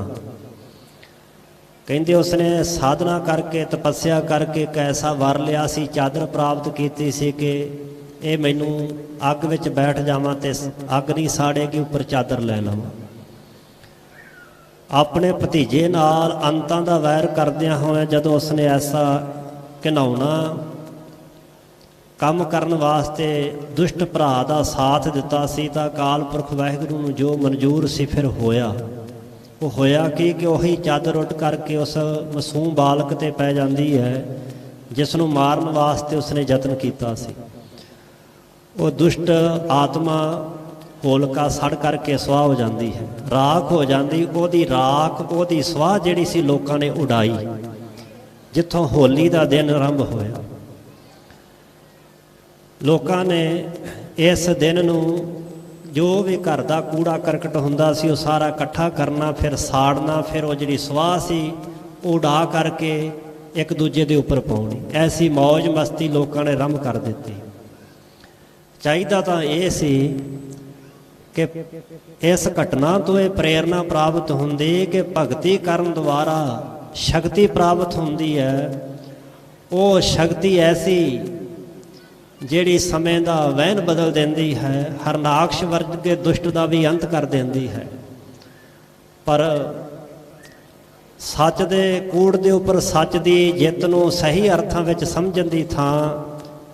ਕਹਿੰਦੇ ਉਸਨੇ ਸਾਧਨਾ ਕਰਕੇ, ਤਪੱਸਿਆ ਕਰਕੇ ਇੱਕ ਐਸਾ ਵਰ ਲਿਆ ਸੀ, ਚਾਦਰ ਪ੍ਰਾਪਤ ਕੀਤੀ ਸੀ ਕਿ ਇਹ ਮੈਨੂੰ ਅੱਗ ਵਿੱਚ ਬੈਠ ਜਾਵਾਂ ਤੇ ਅੱਗ ਨਹੀਂ ਸਾੜੇਗੀ, ਉੱਪਰ ਚਾਦਰ ਲੈ ਲਵਾਂ। ਆਪਣੇ ਭਤੀਜੇ ਨਾਲ ਅੰਤਾਂ ਦਾ ਵੈਰ ਕਰਦਿਆਂ ਹੋਇਆ ਜਦੋਂ ਉਸਨੇ ਐਸਾ ਘਿਨਾਉਣਾ ਕੰਮ ਕਰਨ ਵਾਸਤੇ ਦੁਸ਼ਟ ਭਰਾ ਦਾ ਸਾਥ ਦਿੱਤਾ ਸੀ, ਤਾਂ ਅਕਾਲ ਪੁਰਖ ਵਾਹਿਗੁਰੂ ਨੂੰ ਜੋ ਮਨਜ਼ੂਰ ਸੀ ਫਿਰ ਹੋਇਆ। ਉਹ ਹੋਇਆ ਕਿ ਉਹੀ ਚਾਦਰ ਉੱਡ ਕਰਕੇ ਉਸ ਮਾਸੂਮ ਬਾਲਕ ਤੇ ਪੈ ਜਾਂਦੀ ਹੈ, ਜਿਸ ਨੂੰ ਮਾਰਨ ਵਾਸਤੇ ਉਸਨੇ ਯਤਨ ਕੀਤਾ ਸੀ। ਉਹ ਦੁਸ਼ਟ ਆਤਮਾ ਹੋਲਕਾ ਸੜ ਕਰਕੇ ਸੁਆਹ ਹੋ ਜਾਂਦੀ ਹੈ, ਰਾਖ ਹੋ ਜਾਂਦੀ। ਉਹਦੀ ਰਾਖ, ਉਹਦੀ ਸੁਆਹ ਜਿਹੜੀ ਸੀ ਲੋਕਾਂ ਨੇ ਉਡਾਈ, ਜਿੱਥੋਂ ਹੋਲੀ ਦਾ ਦਿਨ ਆਰੰਭ ਹੋਇਆ। ਲੋਕਾਂ ਨੇ ਇਸ ਦਿਨ ਨੂੰ ਜੋ ਵੀ ਘਰ ਦਾ ਕੂੜਾ ਕਰਕਟ ਹੁੰਦਾ ਸੀ ਉਹ ਸਾਰਾ ਇਕੱਠਾ ਕਰਨਾ, ਫਿਰ ਸਾੜਨਾ, ਫਿਰ ਉਹ ਜਿਹੜੀ ਸੁਆਹ ਸੀ ਉਹ ਉਡਾ ਕਰਕੇ ਇੱਕ ਦੂਜੇ ਦੇ ਉੱਪਰ ਪਾਉਣੀ। ਐਸੀ ਮੌਜ ਮਸਤੀ ਲੋਕਾਂ ਨੇ ਆਰੰਭ ਕਰ ਦਿੱਤੀ। ਚਾਹੀਦਾ ਤਾਂ ਇਹ ਸੀ ਕਿ ਇਸ ਘਟਨਾ ਤੋਂ ਇਹ ਪ੍ਰੇਰਨਾ ਪ੍ਰਾਪਤ ਹੁੰਦੀ ਕਿ ਭਗਤੀ ਕਰਨ ਦੁਆਰਾ ਸ਼ਕਤੀ ਪ੍ਰਾਪਤ ਹੁੰਦੀ ਹੈ। ਉਹ ਸ਼ਕਤੀ ਐਸੀ ਜਿਹੜੀ ਸਮੇਂ ਦਾ ਵਹਿਣ ਬਦਲ ਦਿੰਦੀ ਹੈ, ਹਰਨਾਕਸ਼ ਵਰਗੇ ਦੁਸ਼ਟ ਦਾ ਵੀ ਅੰਤ ਕਰ ਦਿੰਦੀ ਹੈ। ਪਰ ਸੱਚ ਦੇ ਕੂੜ ਦੇ ਉੱਪਰ ਸੱਚ ਦੀ ਜਿੱਤ ਨੂੰ ਸਹੀ ਅਰਥਾਂ ਵਿੱਚ ਸਮਝਣ ਦੀ ਥਾਂ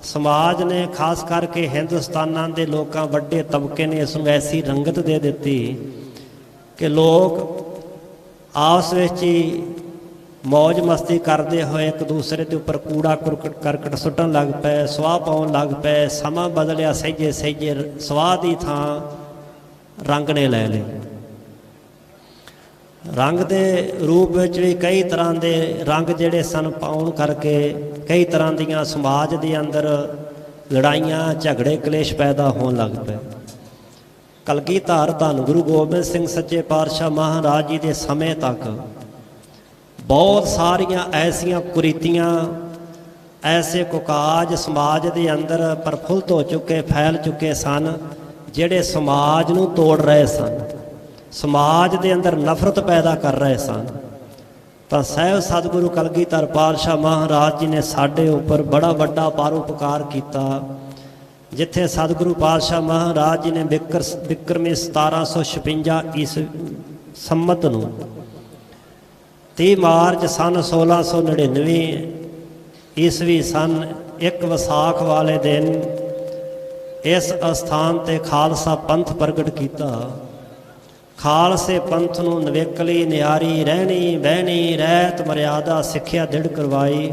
ਸਮਾਜ ਨੇ ਖਾਸ ਕਰਕੇ ਹਿੰਦੁਸਤਾਨਾਂ ਦੇ ਲੋਕਾਂ ਵੱਡੇ ਤਬਕੇ ਨੇ ਇਸ ਨੂੰ ਐਸੀ ਰੰਗਤ ਦੇ ਦਿੱਤੀ ਕਿ ਲੋਕ ਆਪਸ ਵਿੱਚ ਹੀ ਮौज ਮਸਤੀ ਕਰਦੇ ਹੋਏ ਇੱਕ ਦੂਸਰੇ ਦੇ ਉੱਪਰ ਕੂੜਾ ਕਰਕਟ ਸੁੱਟਣ ਲੱਗ ਪਏ, ਸਵਾਹ ਪਾਉਣ ਲੱਗ ਪਏ। ਸਮਾਂ ਬਦਲਿਆ, ਸਹਿਜੇ ਸਹਿਜੇ ਸਵਾਹ ਦੀ ਥਾਂ ਰੰਗ ਨੇ ਲੈ ਲਈ। ਰੰਗ ਦੇ ਰੂਪ ਵਿੱਚ ਵੀ ਕਈ ਤਰ੍ਹਾਂ ਦੇ ਰੰਗ ਜਿਹੜੇ ਸਨ ਪਾਉਣ ਕਰਕੇ ਕਈ ਤਰ੍ਹਾਂ ਦੀਆਂ ਸਮਾਜ ਦੇ ਅੰਦਰ ਲੜਾਈਆਂ ਝਗੜੇ ਕਲੇਸ਼ ਪੈਦਾ ਹੋਣ ਲੱਗ ਪਏ। ਕਲਗੀਧਰ ਧੰਨ ਗੁਰੂ ਗੋਬਿੰਦ ਸਿੰਘ ਸੱਚੇ ਪਾਤਸ਼ਾਹ ਮਹਾਰਾਜ ਜੀ ਦੇ ਸਮੇਂ ਤੱਕ ਬਹੁਤ ਸਾਰੀਆਂ ਐਸੀਆਂ ਕੁਰੀਤੀਆਂ, ਐਸੇ ਕੁਕਾਜ ਸਮਾਜ ਦੇ ਅੰਦਰ ਪ੍ਰਫੁੱਲਤ ਹੋ ਚੁੱਕੇ, ਫੈਲ ਚੁੱਕੇ ਸਨ, ਜਿਹੜੇ ਸਮਾਜ ਨੂੰ ਤੋੜ ਰਹੇ ਸਨ, ਸਮਾਜ ਦੇ ਅੰਦਰ ਨਫ਼ਰਤ ਪੈਦਾ ਕਰ ਰਹੇ ਸਨ। ਤਾਂ ਸਹਿਬ ਸਤਿਗੁਰੂ ਕਲਗੀਧਰ ਪਾਤਸ਼ਾਹ ਮਹਾਰਾਜ ਜੀ ਨੇ ਸਾਡੇ ਉੱਪਰ ਬੜਾ ਵੱਡਾ ਪਰਉਪਕਾਰ ਕੀਤਾ। ਜਿੱਥੇ ਸਤਿਗੁਰੂ ਪਾਤਸ਼ਾਹ ਮਹਾਰਾਜ ਜੀ ਨੇ ਬਿਕਰਮੀ 1756 ਈਸਵੀ ਸੰਮਤ ਨੂੰ 30 ਮਾਰਚ ਸਨ 1699 ਈਸਵੀ ਸਨ 1 ਵਿਸਾਖ ਵਾਲੇ ਦਿਨ ਇਸ ਅਸਥਾਨ ਤੇ ਖਾਲਸਾ ਪੰਥ ਪ੍ਰਗਟ ਕੀਤਾ। ਖਾਲਸੇ ਪੰਥ ਨੂੰ ਨਵੇਕਲੀ ਨਿਆਰੀ ਰਹਿਣੀ ਬਹਿਣੀ ਰਹਿਤ ਮਰਿਆਦਾ ਸਿੱਖਿਆ ਦ੍ਰਿੜ ਕਰਵਾਈ।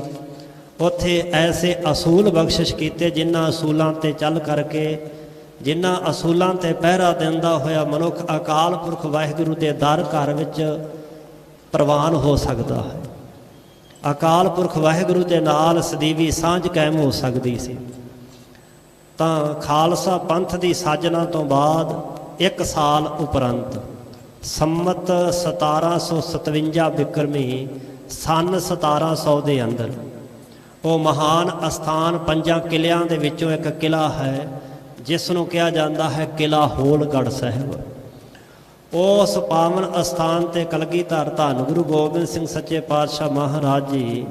ਉੱਥੇ ਐਸੇ ਅਸੂਲ ਬਖਸ਼ਿਸ਼ ਕੀਤੇ ਜਿਨ੍ਹਾਂ ਅਸੂਲਾਂ ਤੇ ਚੱਲ ਕਰਕੇ, ਜਿਨ੍ਹਾਂ ਅਸੂਲਾਂ ਤੇ ਪਹਿਰਾ ਦਿੰਦਾ ਹੋਇਆ ਮਨੁੱਖ ਅਕਾਲ ਪੁਰਖ ਵਾਹਿਗੁਰੂ ਦੇ ਦਰ ਘਰ ਵਿੱਚ ਪ੍ਰਵਾਨ ਹੋ ਸਕਦਾ ਹੈ। ਅਕਾਲ ਪੁਰਖ ਵਾਹਿਗੁਰੂ ਦੇ ਨਾਲ ਸਦੀਵੀ ਸਾਂਝ ਕਾਇਮ ਹੋ ਸਕਦੀ ਸੀ। ਤਾਂ ਖਾਲਸਾ ਪੰਥ ਦੀ ਸਾਜਨਾ ਤੋਂ ਬਾਅਦ 1 ਸਾਲ ਉਪਰੰਤ ਸੰਮਤ 1757 ਬਿਕਰਮੀ ਸਨ 1700 ਦੇ ਅੰਦਰ ਉਹ ਮਹਾਨ ਅਸਥਾਨ 5 ਕਿਲਿਆਂ ਦੇ ਵਿੱਚੋਂ ਇੱਕ ਕਿਲਾ ਹੈ ਜਿਸ ਨੂੰ ਕਿਹਾ ਜਾਂਦਾ ਹੈ ਕਿਲਾ ਹੋਲਗੜ੍ਹ ਸਾਹਿਬ। ਉਸ ਪਾਵਨ ਅਸਥਾਨ ਤੇ ਕਲਗੀਧਰ ਧੰਨ ਗੁਰੂ ਗੋਬਿੰਦ ਸਿੰਘ ਸੱਚੇ ਪਾਤਸ਼ਾਹ ਮਹਾਰਾਜ ਜੀ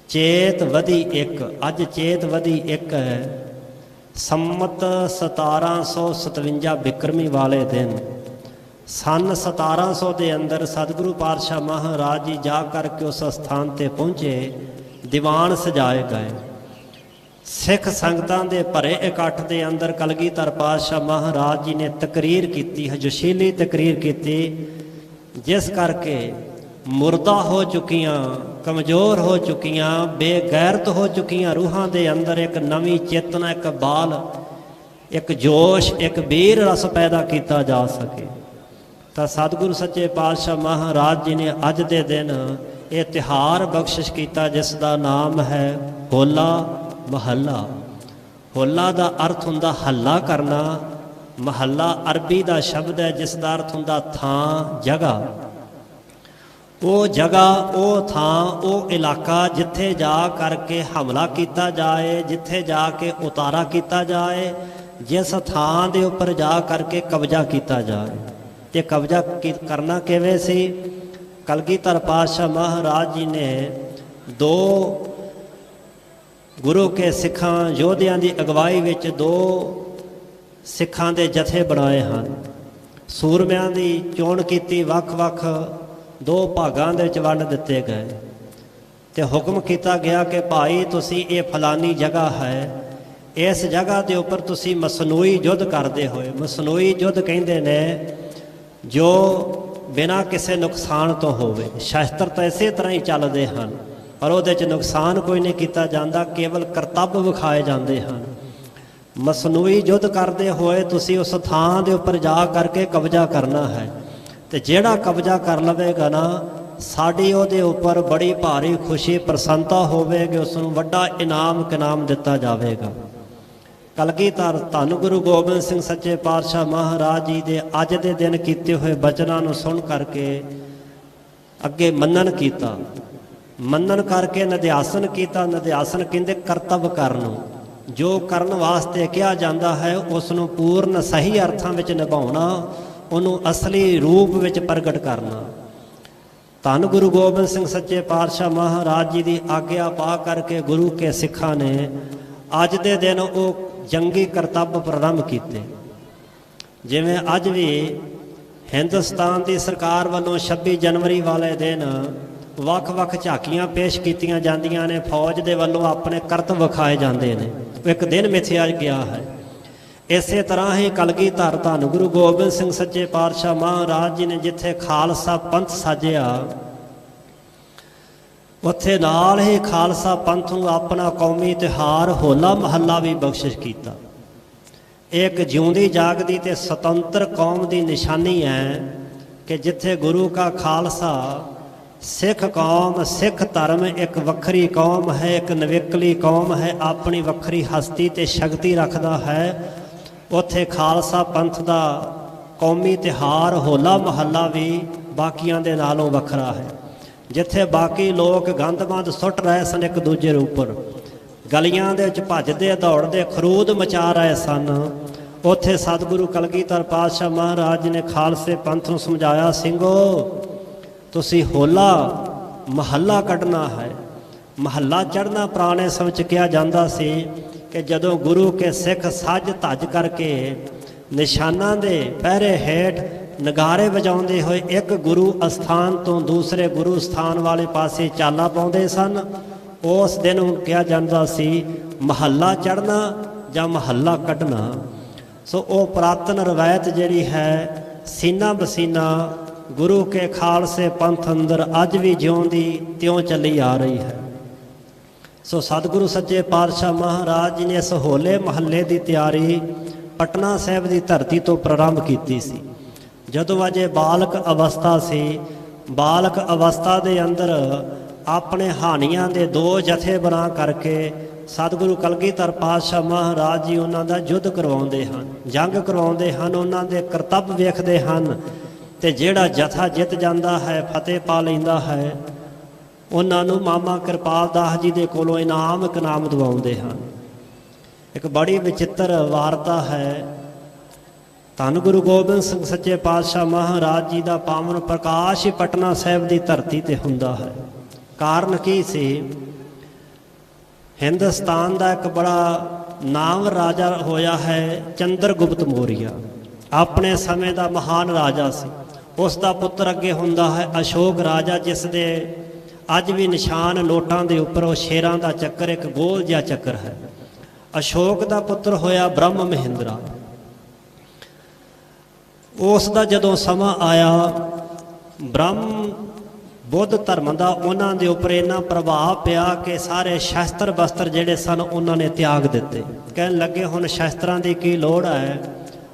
ਚੇਤ ਵਧੀ 1, ਅੱਜ ਚੇਤ ਵਧੀ 1 ਹੈ, ਸੰਮਤ 1757 ਬਿਕਰਮੀ ਵਾਲੇ ਦਿਨ ਸਨ 1700 ਦੇ ਅੰਦਰ ਸਤਿਗੁਰੂ ਪਾਤਸ਼ਾਹ ਮਹਾਰਾਜ ਜੀ ਜਾ ਕਰਕੇ ਉਸ ਸਥਾਨ ਤੇ ਪਹੁੰਚੇ। ਦੀਵਾਨ ਸਜਾਏ ਗਏ, ਸਿੱਖ ਸੰਗਤਾਂ ਦੇ ਭਰੇ ਇਕੱਠ ਦੇ ਅੰਦਰ ਕਲਗੀਧਰ ਪਾਤਸ਼ਾਹ ਮਹਾਰਾਜ ਜੀ ਨੇ ਤਕਰੀਰ ਕੀਤੀ, ਜੋਸ਼ੀਲੀ ਤਕਰੀਰ ਕੀਤੀ, ਜਿਸ ਕਰਕੇ ਮੁਰਦਾ ਹੋ ਚੁੱਕੀਆਂ, ਕਮਜ਼ੋਰ ਹੋ ਚੁੱਕੀਆਂ, ਬੇਗੈਰਤ ਹੋ ਚੁੱਕੀਆਂ ਰੂਹਾਂ ਦੇ ਅੰਦਰ ਇੱਕ ਨਵੀਂ ਚੇਤਨਾ, ਇੱਕ ਬਾਲ, ਇੱਕ ਜੋਸ਼, ਇੱਕ ਵੀਰ ਰਸ ਪੈਦਾ ਕੀਤਾ ਜਾ ਸਕੇ। ਤਾਂ ਸਤਿਗੁਰੂ ਸੱਚੇ ਪਾਤਸ਼ਾਹ ਮਹਾਰਾਜ ਜੀ ਨੇ ਅੱਜ ਦੇ ਦਿਨ ਇਹ ਤਿਉਹਾਰ ਬਖਸ਼ਿਸ਼ ਕੀਤਾ ਜਿਸ ਦਾ ਨਾਮ ਹੈ ਹੋਲਾ ਮਹੱਲਾ। ਹੋਲਾ ਦਾ ਅਰਥ ਹੁੰਦਾ ਹੱਲਾ ਕਰਨਾ, ਮਹੱਲਾ ਅਰਬੀ ਦਾ ਸ਼ਬਦ ਹੈ ਜਿਸ ਦਾ ਅਰਥ ਹੁੰਦਾ ਥਾਂ, ਜਗ੍ਹਾ। ਉਹ ਜਗ੍ਹਾ, ਉਹ ਥਾਂ, ਉਹ ਇਲਾਕਾ ਜਿੱਥੇ ਜਾ ਕਰਕੇ ਹਮਲਾ ਕੀਤਾ ਜਾਏ, ਜਿੱਥੇ ਜਾ ਕੇ ਉਤਾਰਾ ਕੀਤਾ ਜਾਏ, ਜਿਸ ਥਾਂ ਦੇ ਉੱਪਰ ਜਾ ਕਰਕੇ ਕਬਜ਼ਾ ਕੀਤਾ ਜਾਏ। ਤੇ ਕਬਜ਼ਾ ਕਰਨਾ ਕਿਵੇਂ ਸੀ? ਕਲਗੀਧਰ ਪਾਤਸ਼ਾਹ ਮਹਾਰਾਜ ਜੀ ਨੇ 2 ਗੁਰੂ ਕੇ ਸਿੱਖਾਂ ਯੋਧਿਆਂ ਦੀ ਅਗਵਾਈ ਵਿੱਚ 2 ਸਿੱਖਾਂ ਦੇ ਜਥੇ ਬਣਾਏ ਹਨ। ਸੂਰਮਿਆਂ ਦੀ ਚੋਣ ਕੀਤੀ, ਵੱਖ-ਵੱਖ 2 ਭਾਗਾਂ ਦੇ ਵਿੱਚ ਵੰਡ ਦਿੱਤੇ ਗਏ ਤੇ ਹੁਕਮ ਕੀਤਾ ਗਿਆ ਕਿ ਭਾਈ ਤੁਸੀਂ ਇਹ ਫਲਾਨੀ ਜਗ੍ਹਾ ਹੈ, ਇਸ ਜਗ੍ਹਾ ਦੇ ਉੱਪਰ ਤੁਸੀਂ ਮਸਨੂਈ ਯੁੱਧ ਕਰਦੇ ਹੋਏ, ਮਸਨੂਈ ਯੁੱਧ ਕਹਿੰਦੇ ਨੇ ਜੋ ਬਿਨਾਂ ਕਿਸੇ ਨੁਕਸਾਨ ਤੋਂ ਹੋਵੇ। ਸ਼ਸਤਰ ਤਾਂ ਇਸੇ ਤਰ੍ਹਾਂ ਹੀ ਚੱਲਦੇ ਹਨ ਪਰ ਉਹਦੇ 'ਚ ਨੁਕਸਾਨ ਕੋਈ ਨਹੀਂ ਕੀਤਾ ਜਾਂਦਾ, ਕੇਵਲ ਕਰਤੱਵ ਵਿਖਾਏ ਜਾਂਦੇ ਹਨ। ਮਸਨੂਈ ਯੁੱਧ ਕਰਦੇ ਹੋਏ ਤੁਸੀਂ ਉਸ ਥਾਂ ਦੇ ਉੱਪਰ ਜਾ ਕਰਕੇ ਕਬਜ਼ਾ ਕਰਨਾ ਹੈ ਤੇ ਜਿਹੜਾ ਕਬਜ਼ਾ ਕਰ ਲਵੇਗਾ ਨਾ, ਸਾਡੀ ਉਹਦੇ ਉੱਪਰ ਬੜੀ ਭਾਰੀ ਖੁਸ਼ੀ ਪ੍ਰਸੰਨਤਾ ਹੋਵੇਗੀ, ਉਸ ਨੂੰ ਵੱਡਾ ਇਨਾਮ ਦਿੱਤਾ ਜਾਵੇਗਾ। ਕਲਗੀਧਰ ਧੰਨ ਗੁਰੂ ਗੋਬਿੰਦ ਸਿੰਘ ਸੱਚੇ ਪਾਤਸ਼ਾਹ ਮਹਾਰਾਜ ਜੀ ਦੇ ਅੱਜ ਦੇ ਦਿਨ ਕੀਤੇ ਹੋਏ ਬਚਨਾਂ ਨੂੰ ਸੁਣ ਕਰਕੇ ਅੱਗੇ ਮੰਨਣ ਕੀਤਾ, ਮੰਨਣ ਕਰਕੇ ਨਿਧਿਆਸਨ ਕੀਤਾ। ਨਿਧਿਆਸਨ ਕਹਿੰਦੇ ਕਰਤੱਵ ਕਰਨ ਨੂੰ, ਜੋ ਕਰਨ ਵਾਸਤੇ ਕਿਹਾ ਜਾਂਦਾ ਹੈ ਉਸ ਨੂੰ ਪੂਰਨ ਸਹੀ ਅਰਥਾਂ ਵਿੱਚ ਨਿਭਾਉਣਾ, ਉਹਨੂੰ ਅਸਲੀ ਰੂਪ ਵਿੱਚ ਪ੍ਰਗਟ ਕਰਨਾ। ਧੰਨ ਗੁਰੂ ਗੋਬਿੰਦ ਸਿੰਘ ਸੱਚੇ ਪਾਤਸ਼ਾਹ ਮਹਾਰਾਜ ਜੀ ਦੀ ਆਗਿਆ ਪਾ ਕਰਕੇ ਗੁਰੂ ਕੇ ਸਿੱਖਾਂ ਨੇ ਅੱਜ ਦੇ ਦਿਨ ਉਹ ਜੰਗੀ ਕਰਤੱਵ ਪ੍ਰਾਰੰਭ ਕੀਤੇ। ਜਿਵੇਂ ਅੱਜ ਵੀ ਹਿੰਦੁਸਤਾਨ ਦੀ ਸਰਕਾਰ ਵੱਲੋਂ 26 ਜਨਵਰੀ ਵਾਲੇ ਦਿਨ ਵੱਖ-ਵੱਖ ਝਾਕੀਆਂ ਪੇਸ਼ ਕੀਤੀਆਂ ਜਾਂਦੀਆਂ ਨੇ, ਫੌਜ ਦੇ ਵੱਲੋਂ ਆਪਣੇ ਕਰਤੱਵ ਵਿਖਾਏ ਜਾਂਦੇ ਨੇ। ਇੱਕ ਦਿਨ ਮਿਥਿਆ ਗਿਆ ਹੈ। ਇਸੇ ਤਰ੍ਹਾਂ ਹੀ ਕਲਗੀਧਰ ਧੰਨ ਗੁਰੂ ਗੋਬਿੰਦ ਸਿੰਘ ਸੱਚੇ ਪਾਤਸ਼ਾਹ ਮਹਾਰਾਜ ਜੀ ਨੇ ਜਿੱਥੇ ਖਾਲਸਾ ਪੰਥ ਸਾਜਿਆ, ਉੱਥੇ ਨਾਲ ਹੀ ਖਾਲਸਾ ਪੰਥ ਨੂੰ ਆਪਣਾ ਕੌਮੀ ਤਿਉਹਾਰ ਹੋਲਾ ਮਹੱਲਾ ਵੀ ਬਖਸ਼ਿਸ਼ ਕੀਤਾ। ਇੱਕ ਜਿਉਂਦੀ ਜਾਗਦੀ ਤੇ ਸੁਤੰਤਰ ਕੌਮ ਦੀ ਨਿਸ਼ਾਨੀ ਹੈ ਕਿ ਜਿੱਥੇ ਗੁਰੂ ਕਾ ਖਾਲਸਾ, ਸਿੱਖ ਕੌਮ, ਸਿੱਖ ਧਰਮ ਇੱਕ ਵੱਖਰੀ ਕੌਮ ਹੈ, ਇੱਕ ਨਵੇਕਲੀ ਕੌਮ ਹੈ, ਆਪਣੀ ਵੱਖਰੀ ਹਸਤੀ ਤੇ ਸ਼ਕਤੀ ਰੱਖਦਾ ਹੈ, ਉੱਥੇ ਖਾਲਸਾ ਪੰਥ ਦਾ ਕੌਮੀ ਤਿਉਹਾਰ ਹੋਲਾ ਮਹੱਲਾ ਵੀ ਬਾਕੀਆਂ ਦੇ ਨਾਲੋਂ ਵੱਖਰਾ ਹੈ। ਜਿੱਥੇ ਬਾਕੀ ਲੋਕ ਗੰਦ-ਮੰਦ ਸੁੱਟ ਰਹੇ ਸਨ ਇੱਕ ਦੂਜੇ ਦੇ ਉੱਪਰ, ਗਲੀਆਂ ਦੇ ਵਿੱਚ ਭੱਜਦੇ ਦੌੜਦੇ ਖਰੂਦ ਮਚਾ ਰਹੇ ਸਨ, ਉੱਥੇ ਸਤਿਗੁਰੂ ਕਲਗੀਧਰ ਪਾਤਸ਼ਾਹ ਮਹਾਰਾਜ ਜੀ ਨੇ ਖਾਲਸੇ ਪੰਥ ਨੂੰ ਸਮਝਾਇਆ, ਸਿੰਘੋ ਤੁਸੀਂ ਹੋਲਾ ਮਹੱਲਾ ਕੱਢਣਾ ਹੈ। ਮਹੱਲਾ ਚੜ੍ਹਨਾ ਪੁਰਾਣੇ ਸਮੇਂ 'ਚ ਕਿਹਾ ਜਾਂਦਾ ਸੀ ਕਿ ਜਦੋਂ ਗੁਰੂ ਕੇ ਸਿੱਖ ਸੱਜ ਧੱਜ ਕਰਕੇ ਨਿਸ਼ਾਨਾਂ ਦੇ ਪਹਿਰੇ ਹੇਠ ਨਗਾਰੇ ਵਜਾਉਂਦੇ ਹੋਏ ਇੱਕ ਗੁਰੂ ਅਸਥਾਨ ਤੋਂ ਦੂਸਰੇ ਗੁਰੂ ਸਥਾਨ ਵਾਲੇ ਪਾਸੇ ਚਾਲਾ ਪਾਉਂਦੇ ਸਨ, ਉਸ ਦਿਨ ਨੂੰ ਕਿਹਾ ਜਾਂਦਾ ਸੀ ਮਹੱਲਾ ਚੜ੍ਹਨਾ ਜਾਂ ਮਹੱਲਾ ਕੱਢਣਾ। ਸੋ ਉਹ ਪੁਰਾਤਨ ਰਵਾਇਤ ਜਿਹੜੀ ਹੈ ਸੀਨਾ ਬਸੀਨਾ ਗੁਰੂ ਕੇ ਖਾਲਸੇ ਪੰਥ ਅੰਦਰ ਅੱਜ ਵੀ ਜਿਉਂਦੀ ਤਿਉਂ ਚੱਲੀ ਆ ਰਹੀ ਹੈ। ਸੋ ਸਤਿਗੁਰੂ ਸੱਚੇ ਪਾਤਸ਼ਾਹ ਮਹਾਰਾਜ ਜੀ ਨੇ ਇਸ ਹੋਲੇ ਮਹੱਲੇ ਦੀ ਤਿਆਰੀ ਪਟਨਾ ਸਾਹਿਬ ਦੀ ਧਰਤੀ ਤੋਂ ਪ੍ਰਾਰੰਭ ਕੀਤੀ ਸੀ। ਜਦੋਂ ਅਜੇ ਬਾਲਕ ਅਵਸਥਾ ਸੀ, ਬਾਲਕ ਅਵਸਥਾ ਦੇ ਅੰਦਰ ਆਪਣੇ ਹਾਨੀਆਂ ਦੇ 2 ਜਥੇ ਬਣਾ ਕਰਕੇ ਸਤਿਗੁਰੂ ਕਲਗੀਧਰ ਪਾਤਸ਼ਾਹ ਮਹਾਰਾਜ ਜੀ ਉਹਨਾਂ ਦਾ ਯੁੱਧ ਕਰਵਾਉਂਦੇ ਹਨ, ਜੰਗ ਕਰਵਾਉਂਦੇ ਹਨ, ਉਹਨਾਂ ਦੇ ਕਰਤੱਵ ਵੇਖਦੇ ਹਨ, ਤੇ ਜਿਹੜਾ ਜਥਾ ਜਿੱਤ ਜਾਂਦਾ ਹੈ, ਫਤਿਹ ਪਾ ਲੈਂਦਾ ਹੈ, ਉਹਨਾਂ ਨੂੰ ਮਾਮਾ ਕਿਰਪਾਲ ਦਾਸ ਜੀ ਦੇ ਕੋਲੋਂ ਇਨਾਮ ਦਿਵਾਉਂਦੇ ਹਨ। ਇੱਕ ਬੜੀ ਵਿਚਿੱਤਰ ਵਾਰਤਾ ਹੈ। ਧੰਨ ਗੁਰੂ ਗੋਬਿੰਦ ਸਿੰਘ ਸੱਚੇ ਪਾਤਸ਼ਾਹ ਮਹਾਰਾਜ ਜੀ ਦਾ ਪਾਵਨ ਪ੍ਰਕਾਸ਼ ਹੀ ਪਟਨਾ ਸਾਹਿਬ ਦੀ ਧਰਤੀ ਤੇ ਹੁੰਦਾ ਹੈ। ਕਾਰਨ ਕੀ ਸੀ? ਹਿੰਦੁਸਤਾਨ ਦਾ ਇੱਕ ਬੜਾ ਨਾਮ ਰਾਜਾ ਹੋਇਆ ਹੈ ਚੰਦਰਗੁਪਤ ਮੌਰੀਆ, ਆਪਣੇ ਸਮੇਂ ਦਾ ਮਹਾਨ ਰਾਜਾ ਸੀ। ਉਸ ਦਾ ਪੁੱਤਰ ਅੱਗੇ ਹੁੰਦਾ ਹੈ ਅਸ਼ੋਕ ਰਾਜਾ, ਜਿਸ ਦੇ ਅੱਜ ਵੀ ਨਿਸ਼ਾਨ ਨੋਟਾਂ ਦੇ ਉੱਪਰ ਉਹ ਸ਼ੇਰਾਂ ਦਾ ਚੱਕਰ, ਇੱਕ ਗੋਲ ਜਿਹਾ ਚੱਕਰ ਹੈ। ਅਸ਼ੋਕ ਦਾ ਪੁੱਤਰ ਹੋਇਆ ਬ੍ਰਹਮ ਮਹਿੰਦਰਾ। ਉਸ ਦਾ ਜਦੋਂ ਸਮਾਂ ਆਇਆ, ਬ੍ਰਹਮ ਬੁੱਧ ਧਰਮ ਦਾ ਉਹਨਾਂ ਦੇ ਉੱਪਰ ਇੰਨਾ ਪ੍ਰਭਾਵ ਪਿਆ ਕਿ ਸਾਰੇ ਸ਼ਸਤਰ ਬਸਤਰ ਜਿਹੜੇ ਸਨ ਉਹਨਾਂ ਨੇ ਤਿਆਗ ਦਿੱਤੇ। ਕਹਿਣ ਲੱਗੇ ਹੁਣ ਸ਼ਸਤਰਾਂ ਦੀ ਕੀ ਲੋੜ ਹੈ,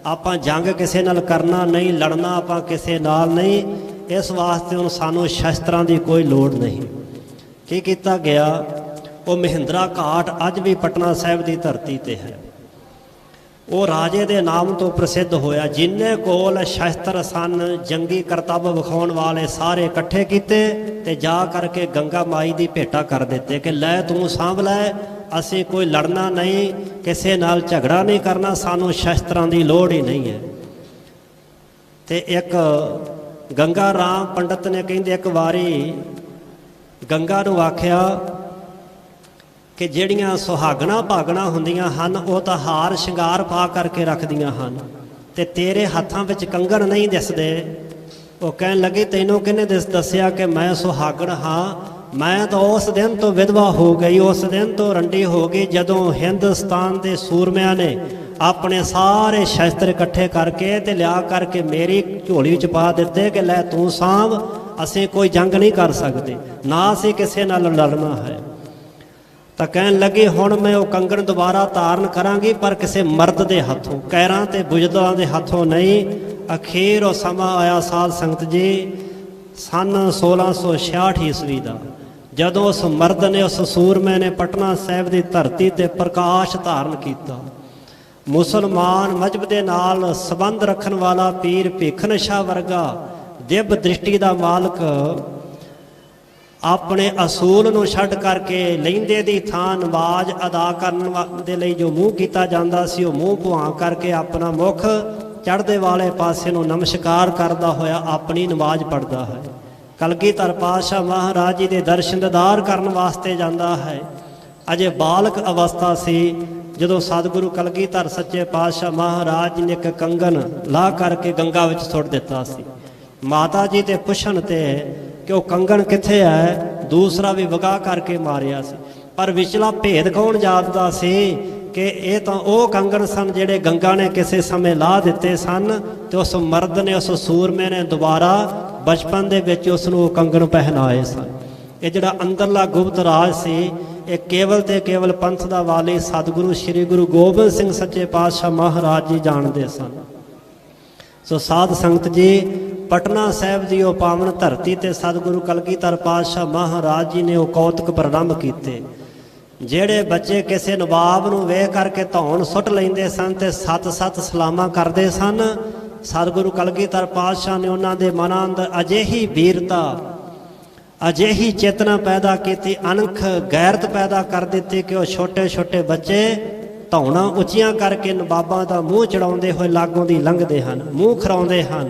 ਆਪਾਂ ਜੰਗ ਕਿਸੇ ਨਾਲ ਕਰਨਾ ਨਹੀਂ, ਲੜਨਾ ਆਪਾਂ ਕਿਸੇ ਨਾਲ ਨਹੀਂ, ਇਸ ਵਾਸਤੇ ਹੁਣ ਸਾਨੂੰ ਸ਼ਸਤਰਾਂ ਦੀ ਕੋਈ ਲੋੜ ਨਹੀਂ। ਕੀ ਕੀਤਾ ਗਿਆ? ਉਹ ਮਹਿੰਦਰਾ ਘਾਟ ਅੱਜ ਵੀ ਪਟਨਾ ਸਾਹਿਬ ਦੀ ਧਰਤੀ ਤੇ ਹੈ। ਉਹ ਰਾਜੇ ਦੇ ਨਾਮ ਤੋਂ ਪ੍ਰਸਿੱਧ ਹੋਇਆ। ਜਿੰਨੇ ਕੋਲ ਸ਼ਸਤਰ ਸਨ, ਜੰਗੀ ਕਰਤੱਵ ਵਿਖਾਉਣ ਵਾਲੇ, ਸਾਰੇ ਇਕੱਠੇ ਕੀਤੇ ਤੇ ਜਾ ਕਰਕੇ ਗੰਗਾ ਮਾਈ ਦੀ ਭੇਟਾ ਕਰ ਦਿੱਤੇ ਕਿ ਲੈ ਤੂੰ ਸਾਂਭ ਲੈ, ਅਸੀਂ ਕੋਈ ਲੜਨਾ ਨਹੀਂ, ਕਿਸੇ ਨਾਲ ਝਗੜਾ ਨਹੀਂ ਕਰਨਾ, ਸਾਨੂੰ ਸ਼ਸਤਰਾਂ ਦੀ ਲੋੜ ਹੀ ਨਹੀਂ ਹੈ। ਤੇ ਇੱਕ ਗੰਗਾ ਰਾਮ ਪੰਡਤ ਨੇ ਕਹਿੰਦੇ ਇੱਕ ਵਾਰੀ ਗੰਗਾ ਨੂੰ ਆਖਿਆ ਕਿ ਜਿਹੜੀਆਂ ਸੁਹਾਗਣਾ ਭਾਗਣਾ ਹੁੰਦੀਆਂ ਹਨ ਉਹ ਤਾਂ ਹਾਰ ਸ਼ਿੰਗਾਰ ਪਾ ਕਰਕੇ ਰੱਖਦੀਆਂ ਹਨ, ਤੇ ਤੇਰੇ ਹੱਥਾਂ ਵਿੱਚ ਕੰਗਣ ਨਹੀਂ ਦਿਸਦੇ। ਉਹ ਕਹਿਣ ਲੱਗੀ ਤੈਨੂੰ ਕਿਹਨੇ ਦੱਸਿਆ ਕਿ ਮੈਂ ਸੁਹਾਗਣ ਹਾਂ? ਮੈਂ ਤਾਂ ਉਸ ਦਿਨ ਤੋਂ ਵਿਧਵਾ ਹੋ ਗਈ, ਉਸ ਦਿਨ ਤੋਂ ਰੰਡੀ ਹੋ ਗਈ ਜਦੋਂ ਹਿੰਦੁਸਤਾਨ ਦੇ ਸੂਰਮਿਆਂ ਨੇ ਆਪਣੇ ਸਾਰੇ ਸ਼ਸਤਰ ਇਕੱਠੇ ਕਰਕੇ ਤੇ ਲਿਆ ਕਰਕੇ ਮੇਰੀ ਝੋਲੀ ਵਿੱਚ ਪਾ ਦਿੱਤੇ ਕਿ ਲੈ ਤੂੰ ਸਾਂਭ, ਅਸੀਂ ਕੋਈ ਜੰਗ ਨਹੀਂ ਕਰ ਸਕਦੇ, ਨਾ ਅਸੀਂ ਕਿਸੇ ਨਾਲ ਲੜਨਾ ਹੈ। ਤਾਂ ਕਹਿਣ ਲੱਗੇ ਹੁਣ ਮੈਂ ਉਹ ਕੰਗਣ ਦੁਬਾਰਾ ਧਾਰਨ ਕਰਾਂਗੀ, ਪਰ ਕਿਸੇ ਮਰਦ ਦੇ ਹੱਥੋਂ, ਕੈਰਾਂ ਤੇ ਬੁਜ਼ਦਲਾਂ ਦੇ ਹੱਥੋਂ ਨਹੀਂ। ਅਖੀਰ ਉਹ ਸਮਾਂ ਆਇਆ ਸਾਧ ਸੰਗਤ ਜੀ ਸਨ 1666 ਈਸਵੀ ਦਾ, ਜਦੋਂ ਉਸ ਮਰਦ ਨੇ, ਉਸ ਸੂਰਮੇ ਨੇ ਪਟਨਾ ਸਾਹਿਬ ਦੀ ਧਰਤੀ ਤੇ ਪ੍ਰਕਾਸ਼ ਧਾਰਨ ਕੀਤਾ। ਮੁਸਲਮਾਨ ਮਜ਼ਹਬ ਦੇ ਨਾਲ ਸੰਬੰਧ ਰੱਖਣ ਵਾਲਾ ਪੀਰ ਭੀਖਨ ਸ਼ਾਹ ਵਰਗਾ ਦਿਵ ਦ੍ਰਿਸ਼ਟੀ ਦਾ ਮਾਲਕ ਆਪਣੇ ਅਸੂਲ ਨੂੰ ਛੱਡ ਕਰਕੇ ਲਹਿੰਦੇ ਦੀ ਥਾਂ ਨਮਾਜ਼ ਅਦਾ ਕਰਨ ਦੇ ਲਈ ਜੋ ਮੂੰਹ ਕੀਤਾ ਜਾਂਦਾ ਸੀ, ਉਹ ਮੂੰਹ ਭੁਆ ਕਰਕੇ ਆਪਣਾ ਮੁਖ ਚੜ੍ਹਦੇ ਵਾਲੇ ਪਾਸੇ ਨੂੰ ਨਮਸਕਾਰ ਕਰਦਾ ਹੋਇਆ ਆਪਣੀ ਨਮਾਜ਼ ਪੜ੍ਹਦਾ ਹੈ। ਕਲਗੀਧਰ ਪਾਤਸ਼ਾਹ ਮਹਾਰਾਜ ਜੀ ਦੇ ਦਰਸ਼ਨ ਦੀਦਾਰ ਕਰਨ ਵਾਸਤੇ ਜਾਂਦਾ ਹੈ। ਅਜੇ ਬਾਲਕ ਅਵਸਥਾ ਸੀ ਜਦੋਂ ਸਤਿਗੁਰੂ ਕਲਗੀਧਰ ਸੱਚੇ ਪਾਤਸ਼ਾਹ ਮਹਾਰਾਜ ਜੀ ਨੇ ਇੱਕ ਕੰਗਣ ਲਾ ਕਰਕੇ ਗੰਗਾ ਵਿੱਚ ਸੁੱਟ ਦਿੱਤਾ ਸੀ। ਮਾਤਾ ਜੀ ਤੇ ਪੁੱਛਣ ਤੇ ਕਿ ਕਿ ਉਹ ਕੰਗਣ ਕਿੱਥੇ ਹੈ, ਦੂਸਰਾ ਵੀ ਵਗਾ ਕਰਕੇ ਮਾਰਿਆ ਸੀ। ਪਰ ਵਿਚਲਾ ਭੇਦ ਕੌਣ ਜਾਣਦਾ ਸੀ ਕਿ ਇਹ ਤਾਂ ਉਹ ਕੰਗਣ ਸਨ ਜਿਹੜੇ ਗੰਗਾ ਨੇ ਕਿਸੇ ਸਮੇਂ ਲਾਹ ਦਿੱਤੇ ਸਨ, ਤੇ ਉਸ ਮਰਦ ਨੇ, ਉਸ ਸੂਰਮੇ ਨੇ ਦੁਬਾਰਾ ਬਚਪਨ ਦੇ ਵਿੱਚ ਉਸ ਨੂੰ ਉਹ ਕੰਗਣ ਪਹਿਨਾਏ ਸਨ। ਇਹ ਜਿਹੜਾ ਅੰਦਰਲਾ ਗੁਪਤ ਰਾਜ ਸੀ, ਇਹ ਕੇਵਲ ਤੇ ਕੇਵਲ ਪੰਥ ਦਾ ਵਾਲੀ ਸਤਿਗੁਰੂ ਸ੍ਰੀ ਗੁਰੂ ਗੋਬਿੰਦ ਸਿੰਘ ਸੱਚੇ ਪਾਤਸ਼ਾਹ ਮਹਾਰਾਜ ਜੀ ਜਾਣਦੇ ਸਨ। ਸੋ ਸਾਧ ਸੰਗਤ ਜੀ, ਪਟਨਾ ਸਾਹਿਬ ਦੀ ਉਹ ਪਾਵਨ ਧਰਤੀ ਤੇ ਸਤਿਗੁਰੂ ਕਲਗੀਧਰ ਪਾਤਸ਼ਾਹ ਮਹਾਰਾਜ ਜੀ ਨੇ ਉਹ ਕੌਤਕ ਪ੍ਰਾਰੰਭ ਕੀਤੇ। ਜਿਹੜੇ ਬੱਚੇ ਕਿਸੇ ਨਵਾਬ ਨੂੰ ਵੇਖ ਕਰਕੇ ਧੌਣ ਸੁੱਟ ਲੈਂਦੇ ਸਨ ਤੇ ਸੱਤ ਸਲਾਮਾਂ ਕਰਦੇ ਸਨ, ਸਤਿਗੁਰੂ ਕਲਗੀਧਰ ਪਾਤਸ਼ਾਹ ਨੇ ਉਹਨਾਂ ਦੇ ਮਨਾਂ ਅੰਦਰ ਅਜਿਹੀ ਵੀਰਤਾ, ਅਜਿਹੀ ਚੇਤਨਾ ਪੈਦਾ ਕੀਤੀ, ਅਣਖ ਗੈਰਤ ਪੈਦਾ ਕਰ ਦਿੱਤੀ ਕਿ ਉਹ ਛੋਟੇ ਛੋਟੇ ਬੱਚੇ ਧੌਣਾ ਉੱਚੀਆਂ ਕਰਕੇ ਨਵਾਬਾਂ ਦਾ ਮੂੰਹ ਚੜਾਉਂਦੇ ਹੋਏ ਲਾਗੋਂ ਦੀ ਲੰਘਦੇ ਹਨ, ਮੂੰਹ ਖਰਾਉਂਦੇ ਹਨ।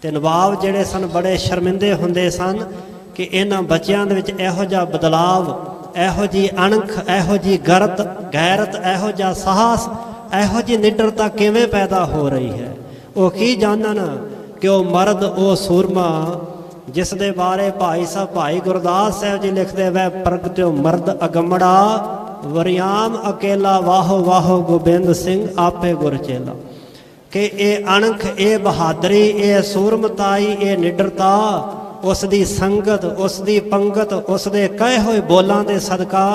ਤੇ ਨਵਾਬ ਜਿਹੜੇ ਸਨ ਬੜੇ ਸ਼ਰਮਿੰਦੇ ਹੁੰਦੇ ਸਨ ਕਿ ਇਹਨਾਂ ਬੱਚਿਆਂ ਦੇ ਵਿੱਚ ਇਹੋ ਜਿਹਾ ਬਦਲਾਵ, ਇਹੋ ਜਿਹੀ ਅਣਖ, ਇਹੋ ਜਿਹੀ ਗੈਰਤ, ਇਹੋ ਜਿਹਾ ਸਾਹਸ, ਇਹੋ ਜਿਹੀ ਨਿਡਰਤਾ ਕਿਵੇਂ ਪੈਦਾ ਹੋ ਰਹੀ ਹੈ। ਉਹ ਕੀ ਜਾਣਨ ਕਿ ਉਹ ਮਰਦ, ਉਹ ਸੂਰਮਾ ਜਿਸ ਦੇ ਬਾਰੇ ਭਾਈ ਸਾਹਿਬ ਭਾਈ ਗੁਰਦਾਸ ਸਾਹਿਬ ਜੀ ਲਿਖਦੇ ਵੈ, ਪ੍ਰਗਟਿਓ ਮਰਦ ਅਗੰਮੜਾ ਵਰਿਆਮ ਅਕੇਲਾ, ਵਾਹੋ ਵਾਹੋ ਗੋਬਿੰਦ ਸਿੰਘ ਆਪੇ ਗੁਰ ਚੇਲਾ। ਕਿ ਇਹ ਅਣਖ, ਇਹ ਬਹਾਦਰੀ, ਇਹ ਸੂਰਮਤਾਈ, ਇਹ ਨਿਡਰਤਾ ਉਸ ਦੀ ਸੰਗਤ, ਉਸ ਦੀ ਪੰਗਤ, ਉਸ ਦੇ ਕਹੇ ਹੋਏ ਬੋਲਾਂ ਦੇ ਸਦਕਾ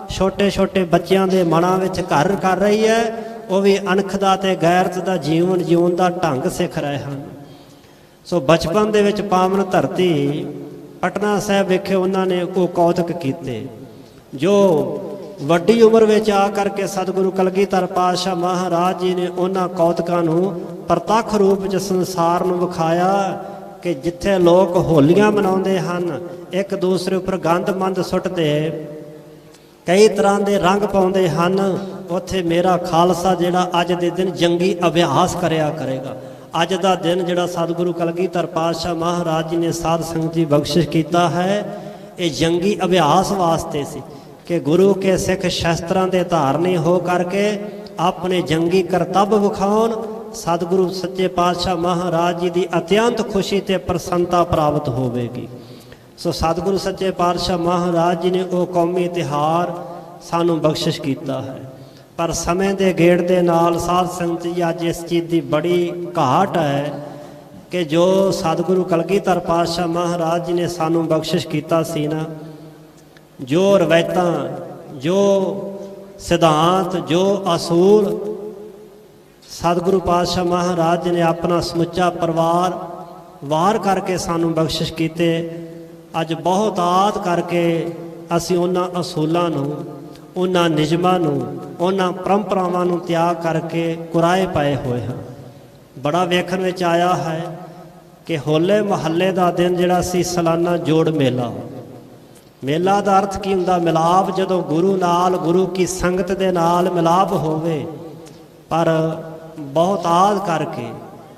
ਛੋਟੇ ਛੋਟੇ ਬੱਚਿਆਂ ਦੇ ਮਨਾਂ ਵਿੱਚ ਘਰ ਕਰ ਰਹੀ ਹੈ। ਉਹ ਵੀ ਅਣਖ ਦਾ ਤੇ ਗੈਰਤ ਦਾ ਜੀਵਨ ਜਿਉਣ ਦਾ ਢੰਗ ਸਿੱਖ ਰਹੇ ਹਨ। ਸੋ ਬਚਪਨ ਦੇ ਵਿੱਚ ਪਾਵਨ ਧਰਤੀ ਪਟਨਾ ਸਾਹਿਬ ਵਿਖੇ ਉਹਨਾਂ ਨੇ ਉਹ ਕੌਤਕ ਕੀਤੇ, ਜੋ ਵੱਡੀ ਉਮਰ ਵਿੱਚ ਆ ਕਰਕੇ ਸਤਿਗੁਰੂ ਕਲਗੀਧਰ ਪਾਤਸ਼ਾਹ ਮਹਾਰਾਜ ਜੀ ਨੇ ਉਹਨਾਂ ਕੌਤਕਾਂ ਨੂੰ ਪ੍ਰਤੱਖ ਰੂਪ ਵਿੱਚ ਸੰਸਾਰ ਨੂੰ ਵਿਖਾਇਆ ਕਿ ਜਿੱਥੇ ਲੋਕ ਹੋਲੀਆਂ ਮਨਾਉਂਦੇ ਹਨ, ਇੱਕ ਦੂਸਰੇ ਉੱਪਰ ਗੰਦ ਮੰਦ ਸੁੱਟਦੇ, ਕਈ ਤਰ੍ਹਾਂ ਦੇ ਰੰਗ ਪਾਉਂਦੇ ਹਨ, ਉੱਥੇ ਮੇਰਾ ਖਾਲਸਾ ਜਿਹੜਾ ਅੱਜ ਦੇ ਦਿਨ ਜੰਗੀ ਅਭਿਆਸ ਕਰਿਆ ਕਰੇਗਾ। ਅੱਜ ਦਾ ਦਿਨ ਜਿਹੜਾ ਸਤਿਗੁਰੂ ਕਲਗੀਧਰ ਪਾਤਸ਼ਾਹ ਮਹਾਰਾਜ ਜੀ ਨੇ ਸਾਧ ਸੰਗਤ ਜੀ ਬਖਸ਼ਿਸ਼ ਕੀਤਾ ਹੈ, ਇਹ ਜੰਗੀ ਅਭਿਆਸ ਵਾਸਤੇ ਸੀ ਕਿ ਗੁਰੂ ਕੇ ਸਿੱਖ ਸ਼ਸਤਰਾਂ ਦੇ ਧਾਰਨੀ ਹੋ ਕਰਕੇ ਆਪਣੇ ਜੰਗੀ ਕਰਤੱਵ ਵਿਖਾਉਣ। ਸਤਿਗੁਰੂ ਸੱਚੇ ਪਾਤਸ਼ਾਹ ਮਹਾਰਾਜ ਜੀ ਦੀ ਅਤਿਅੰਤ ਖੁਸ਼ੀ ਤੇ ਪ੍ਰਸੰਨਤਾ ਪ੍ਰਾਪਤ ਹੋਵੇਗੀ। ਸੋ ਸਤਿਗੁਰੂ ਸੱਚੇ ਪਾਤਸ਼ਾਹ ਮਹਾਰਾਜ ਜੀ ਨੇ ਉਹ ਕੌਮੀ ਤਿਉਹਾਰ ਸਾਨੂੰ ਬਖਸ਼ਿਸ਼ ਕੀਤਾ ਹੈ। ਪਰ ਸਮੇਂ ਦੇ ਗੇੜ ਦੇ ਨਾਲ ਸਾਧ ਸੰਗਤ ਜੀ ਅੱਜ ਇਸ ਚੀਜ਼ ਦੀ ਬੜੀ ਘਾਟ ਹੈ ਕਿ ਜੋ ਸਤਿਗੁਰੂ ਕਲਗੀਧਰ ਪਾਤਸ਼ਾਹ ਮਹਾਰਾਜ ਜੀ ਨੇ ਸਾਨੂੰ ਬਖਸ਼ਿਸ਼ ਕੀਤਾ ਸੀ ਨਾ, ਜੋ ਰਵਾਇਤਾਂ, ਜੋ ਸਿਧਾਂਤ, ਜੋ ਅਸੂਲ ਸਤਿਗੁਰੂ ਪਾਤਸ਼ਾਹ ਮਹਾਰਾਜ ਜੀ ਨੇ ਆਪਣਾ ਸਮੁੱਚਾ ਪਰਿਵਾਰ ਵਾਰ ਕਰਕੇ ਸਾਨੂੰ ਬਖਸ਼ਿਸ਼ ਕੀਤੇ, ਅੱਜ ਬਹੁਤ ਆਦ ਕਰਕੇ ਅਸੀਂ ਉਹਨਾਂ ਅਸੂਲਾਂ ਨੂੰ, ਉਹਨਾਂ ਨਿਯਮਾਂ ਨੂੰ, ਉਹਨਾਂ ਪਰੰਪਰਾਵਾਂ ਨੂੰ ਤਿਆਗ ਕਰਕੇ ਕੁਰਾਏ ਪਾਏ ਹੋਏ ਹਾਂ। ਬੜਾ ਵੇਖਣ ਵਿੱਚ ਆਇਆ ਹੈ ਕਿ ਹੋਲੇ ਮਹੱਲੇ ਦਾ ਦਿਨ ਜਿਹੜਾ ਸੀ ਸਾਲਾਨਾ ਜੋੜ ਮੇਲਾ, ਮੇਲਾ ਦਾ ਅਰਥ ਕੀ ਹੁੰਦਾ? ਮਿਲਾਪ। ਜਦੋਂ ਗੁਰੂ ਨਾਲ, ਗੁਰੂ ਕੀ ਸੰਗਤ ਦੇ ਨਾਲ ਮਿਲਾਪ ਹੋਵੇ। ਪਰ ਬਹੁਤ ਆਦ ਕਰਕੇ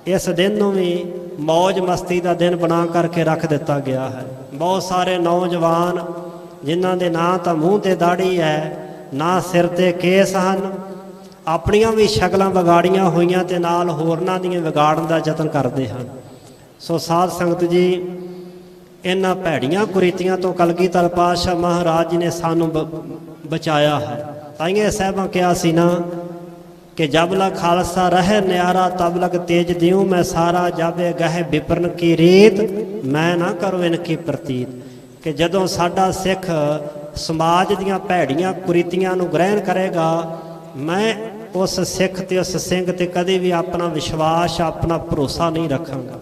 ਇਸ ਦਿਨ ਨੂੰ ਵੀ ਮੌਜ ਮਸਤੀ ਦਾ ਦਿਨ ਬਣਾ ਕਰਕੇ ਰੱਖ ਦਿੱਤਾ ਗਿਆ ਹੈ। ਬਹੁਤ ਸਾਰੇ ਨੌਜਵਾਨ ਜਿਨ੍ਹਾਂ ਦੇ ਨਾ ਤਾਂ ਮੂੰਹ ਤੇ ਦਾੜੀ ਹੈ, ਨਾ ਸਿਰ ਤੇ ਕੇਸ ਹਨ, ਆਪਣੀਆਂ ਵੀ ਸ਼ਕਲਾਂ ਵਿਗਾੜੀਆਂ ਹੋਈਆਂ ਤੇ ਨਾਲ ਹੋਰਨਾਂ ਦੀਆਂ ਵਿਗਾੜਨ ਦਾ ਯਤਨ ਕਰਦੇ ਹਨ। ਸੋ ਸਾਧ ਸੰਗਤ ਜੀ, ਇਹਨਾਂ ਭੈੜੀਆਂ ਕੁਰੀਤੀਆਂ ਤੋਂ ਕਲਗੀਧਰ ਪਾਤਸ਼ਾਹ ਮਹਾਰਾਜ ਜੀ ਨੇ ਸਾਨੂੰ ਬਚਾਇਆ ਹੈ। ਤਾਈਏ ਸਾਹਿਬਾਂ ਕਿਹਾ ਸੀ ਨਾ ਕਿ ਜਬ ਲਗ ਖਾਲਸਾ ਰਹਿ ਨਿਆਰਾ ਤਬ ਲਗ ਤੇਜ ਦਿਉ ਮੈਂ ਸਾਰਾ, ਜਾਵੇ ਗਹਿ ਵਿਪਰਨ ਕੀ ਰੀਤ ਮੈਂ ਨਾ ਕਰੋ ਇਨ ਕੀ ਪ੍ਰਤੀਤ। ਕਿ ਜਦੋਂ ਸਾਡਾ ਸਿੱਖ ਸਮਾਜ ਦੀਆਂ ਭੈੜੀਆਂ ਕੁਰੀਤੀਆਂ ਨੂੰ ਗ੍ਰਹਿਣ ਕਰੇਗਾ, ਮੈਂ ਉਸ ਸਿੱਖ ਤੇ ਉਸ ਸਿੰਘ ਤੇ ਕਦੇ ਵੀ ਆਪਣਾ ਵਿਸ਼ਵਾਸ, ਆਪਣਾ ਭਰੋਸਾ ਨਹੀਂ ਰੱਖਾਂਗਾ।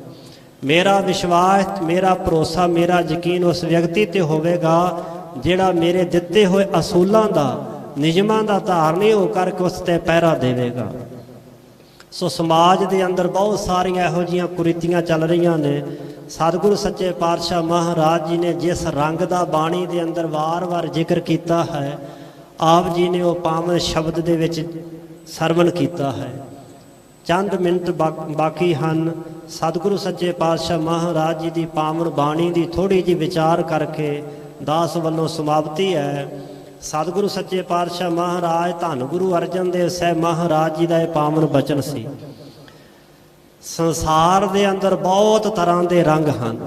ਮੇਰਾ ਵਿਸ਼ਵਾਸ, ਮੇਰਾ ਭਰੋਸਾ, ਮੇਰਾ ਯਕੀਨ ਉਸ ਵਿਅਕਤੀ ਤੇ ਹੋਵੇਗਾ ਜਿਹੜਾ ਮੇਰੇ ਦਿੱਤੇ ਹੋਏ ਅਸੂਲਾਂ ਦਾ, ਨਿਯਮਾਂ ਦਾ ਧਾਰਨੀ ਹੋ ਕਰਕੇ ਉਸ ਤੇ ਪਹਿਰਾ ਦੇਵੇਗਾ। ਸੋ ਸਮਾਜ ਦੇ ਅੰਦਰ ਬਹੁਤ ਸਾਰੀਆਂ ਇਹੋ ਜਿਹੀਆਂ ਕੁਰੀਤੀਆਂ ਚੱਲ ਰਹੀਆਂ ਨੇ। ਸਤਿਗੁਰੂ ਸੱਚੇ ਪਾਤਸ਼ਾਹ ਮਹਾਰਾਜ ਜੀ ਨੇ ਜਿਸ ਰੰਗ ਦਾ ਬਾਣੀ ਦੇ ਅੰਦਰ ਵਾਰ-ਵਾਰ ਜ਼ਿਕਰ ਕੀਤਾ ਹੈ, ਆਪ ਜੀ ਨੇ ਉਹ ਪਾਵਨ ਸ਼ਬਦ ਦੇ ਵਿੱਚ ਸਰਵਣ ਕੀਤਾ ਹੈ। ਚੰਦ ਮਿੰਟ ਬਾਕੀ ਹਨ। ਸਤਿਗੁਰੂ ਸੱਚੇ ਪਾਤਸ਼ਾਹ ਮਹਾਰਾਜ ਜੀ ਦੀ ਪਾਵਨ ਬਾਣੀ ਦੀ ਥੋੜ੍ਹੀ ਜਿਹੀ ਵਿਚਾਰ ਕਰਕੇ ਦਾਸ ਵੱਲੋਂ ਸਮਾਪਤੀ ਹੈ। ਸਤਿਗੁਰੂ ਸੱਚੇ ਪਾਤਸ਼ਾਹ ਮਹਾਰਾਜ ਧੰਨ ਗੁਰੂ ਅਰਜਨ ਦੇਵ ਸਾਹਿਬ ਮਹਾਰਾਜ ਜੀ ਦਾ ਇਹ ਪਾਵਨ ਬਚਨ ਸੀ। ਸੰਸਾਰ ਦੇ ਅੰਦਰ ਬਹੁਤ ਤਰ੍ਹਾਂ ਦੇ ਰੰਗ ਹਨ,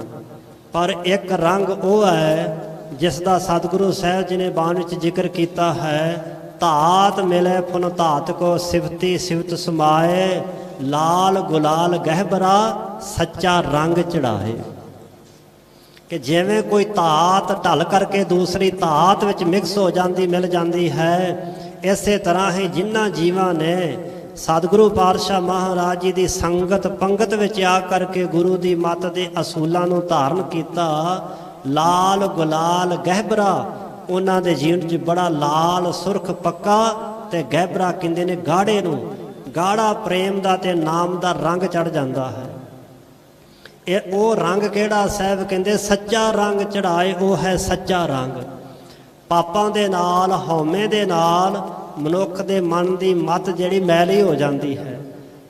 ਪਰ ਇੱਕ ਰੰਗ ਉਹ ਹੈ ਜਿਸ ਦਾ ਸਤਿਗੁਰੂ ਸਾਹਿਬ ਜੀ ਨੇ ਬਾਣੀ ਵਿੱਚ ਜ਼ਿਕਰ ਕੀਤਾ ਹੈ, ਧਾਤ ਮਿਲੇ ਪੁਨ ਧਾਤ ਕੋ ਸਿਫਤੀ ਸਿਫਤ ਸਮਾਏ, ਲਾਲ ਗੁਲਾਲ ਗਹਿਬਰਾ ਸੱਚਾ ਰੰਗ ਚੜਾਏ। ਕਿ ਜਿਵੇਂ ਕੋਈ ਧਾਤ ਢਲ ਕਰਕੇ ਦੂਸਰੀ ਧਾਤ ਵਿੱਚ ਮਿਕਸ ਹੋ ਜਾਂਦੀ ਮਿਲ ਜਾਂਦੀ ਹੈ, ਇਸੇ ਤਰ੍ਹਾਂ ਹੀ ਜਿਨ੍ਹਾਂ ਜੀਵਾਂ ਨੇ ਸਤਿਗੁਰੂ ਪਾਤਸ਼ਾਹ ਮਹਾਰਾਜ ਜੀ ਦੀ ਸੰਗਤ ਪੰਗਤ ਵਿੱਚ ਆ ਕਰਕੇ ਗੁਰੂ ਦੀ ਮੱਤ ਦੇ ਅਸੂਲਾਂ ਨੂੰ ਧਾਰਨ ਕੀਤਾ, ਲਾਲ ਗੁਲਾਲ ਗਹਿਬਰਾ ਉਹਨਾਂ ਦੇ ਜੀਵਨ 'ਚ ਬੜਾ ਲਾਲ ਸੁਰਖ ਪੱਕਾ ਤੇ ਗਹਿਬਰਾ ਕਹਿੰਦੇ ਨੇ ਗਾੜੇ ਨੂੰ, ਗਾੜਾ ਪ੍ਰੇਮ ਦਾ ਤੇ ਨਾਮ ਦਾ ਰੰਗ ਚੜ ਜਾਂਦਾ ਹੈ। ਇਹ ਉਹ ਰੰਗ ਕਿਹੜਾ ਸਾਹਿਬ ਕਹਿੰਦੇ ਸੱਚਾ ਰੰਗ ਚੜਾਏ, ਉਹ ਹੈ ਸੱਚਾ ਰੰਗ। ਪਾਪਾਂ ਦੇ ਨਾਲ ਹਉਮੈ ਦੇ ਨਾਲ ਮਨੁੱਖ ਦੇ ਮਨ ਦੀ ਮੱਤ ਜਿਹੜੀ ਮੈਲੀ ਹੋ ਜਾਂਦੀ ਹੈ,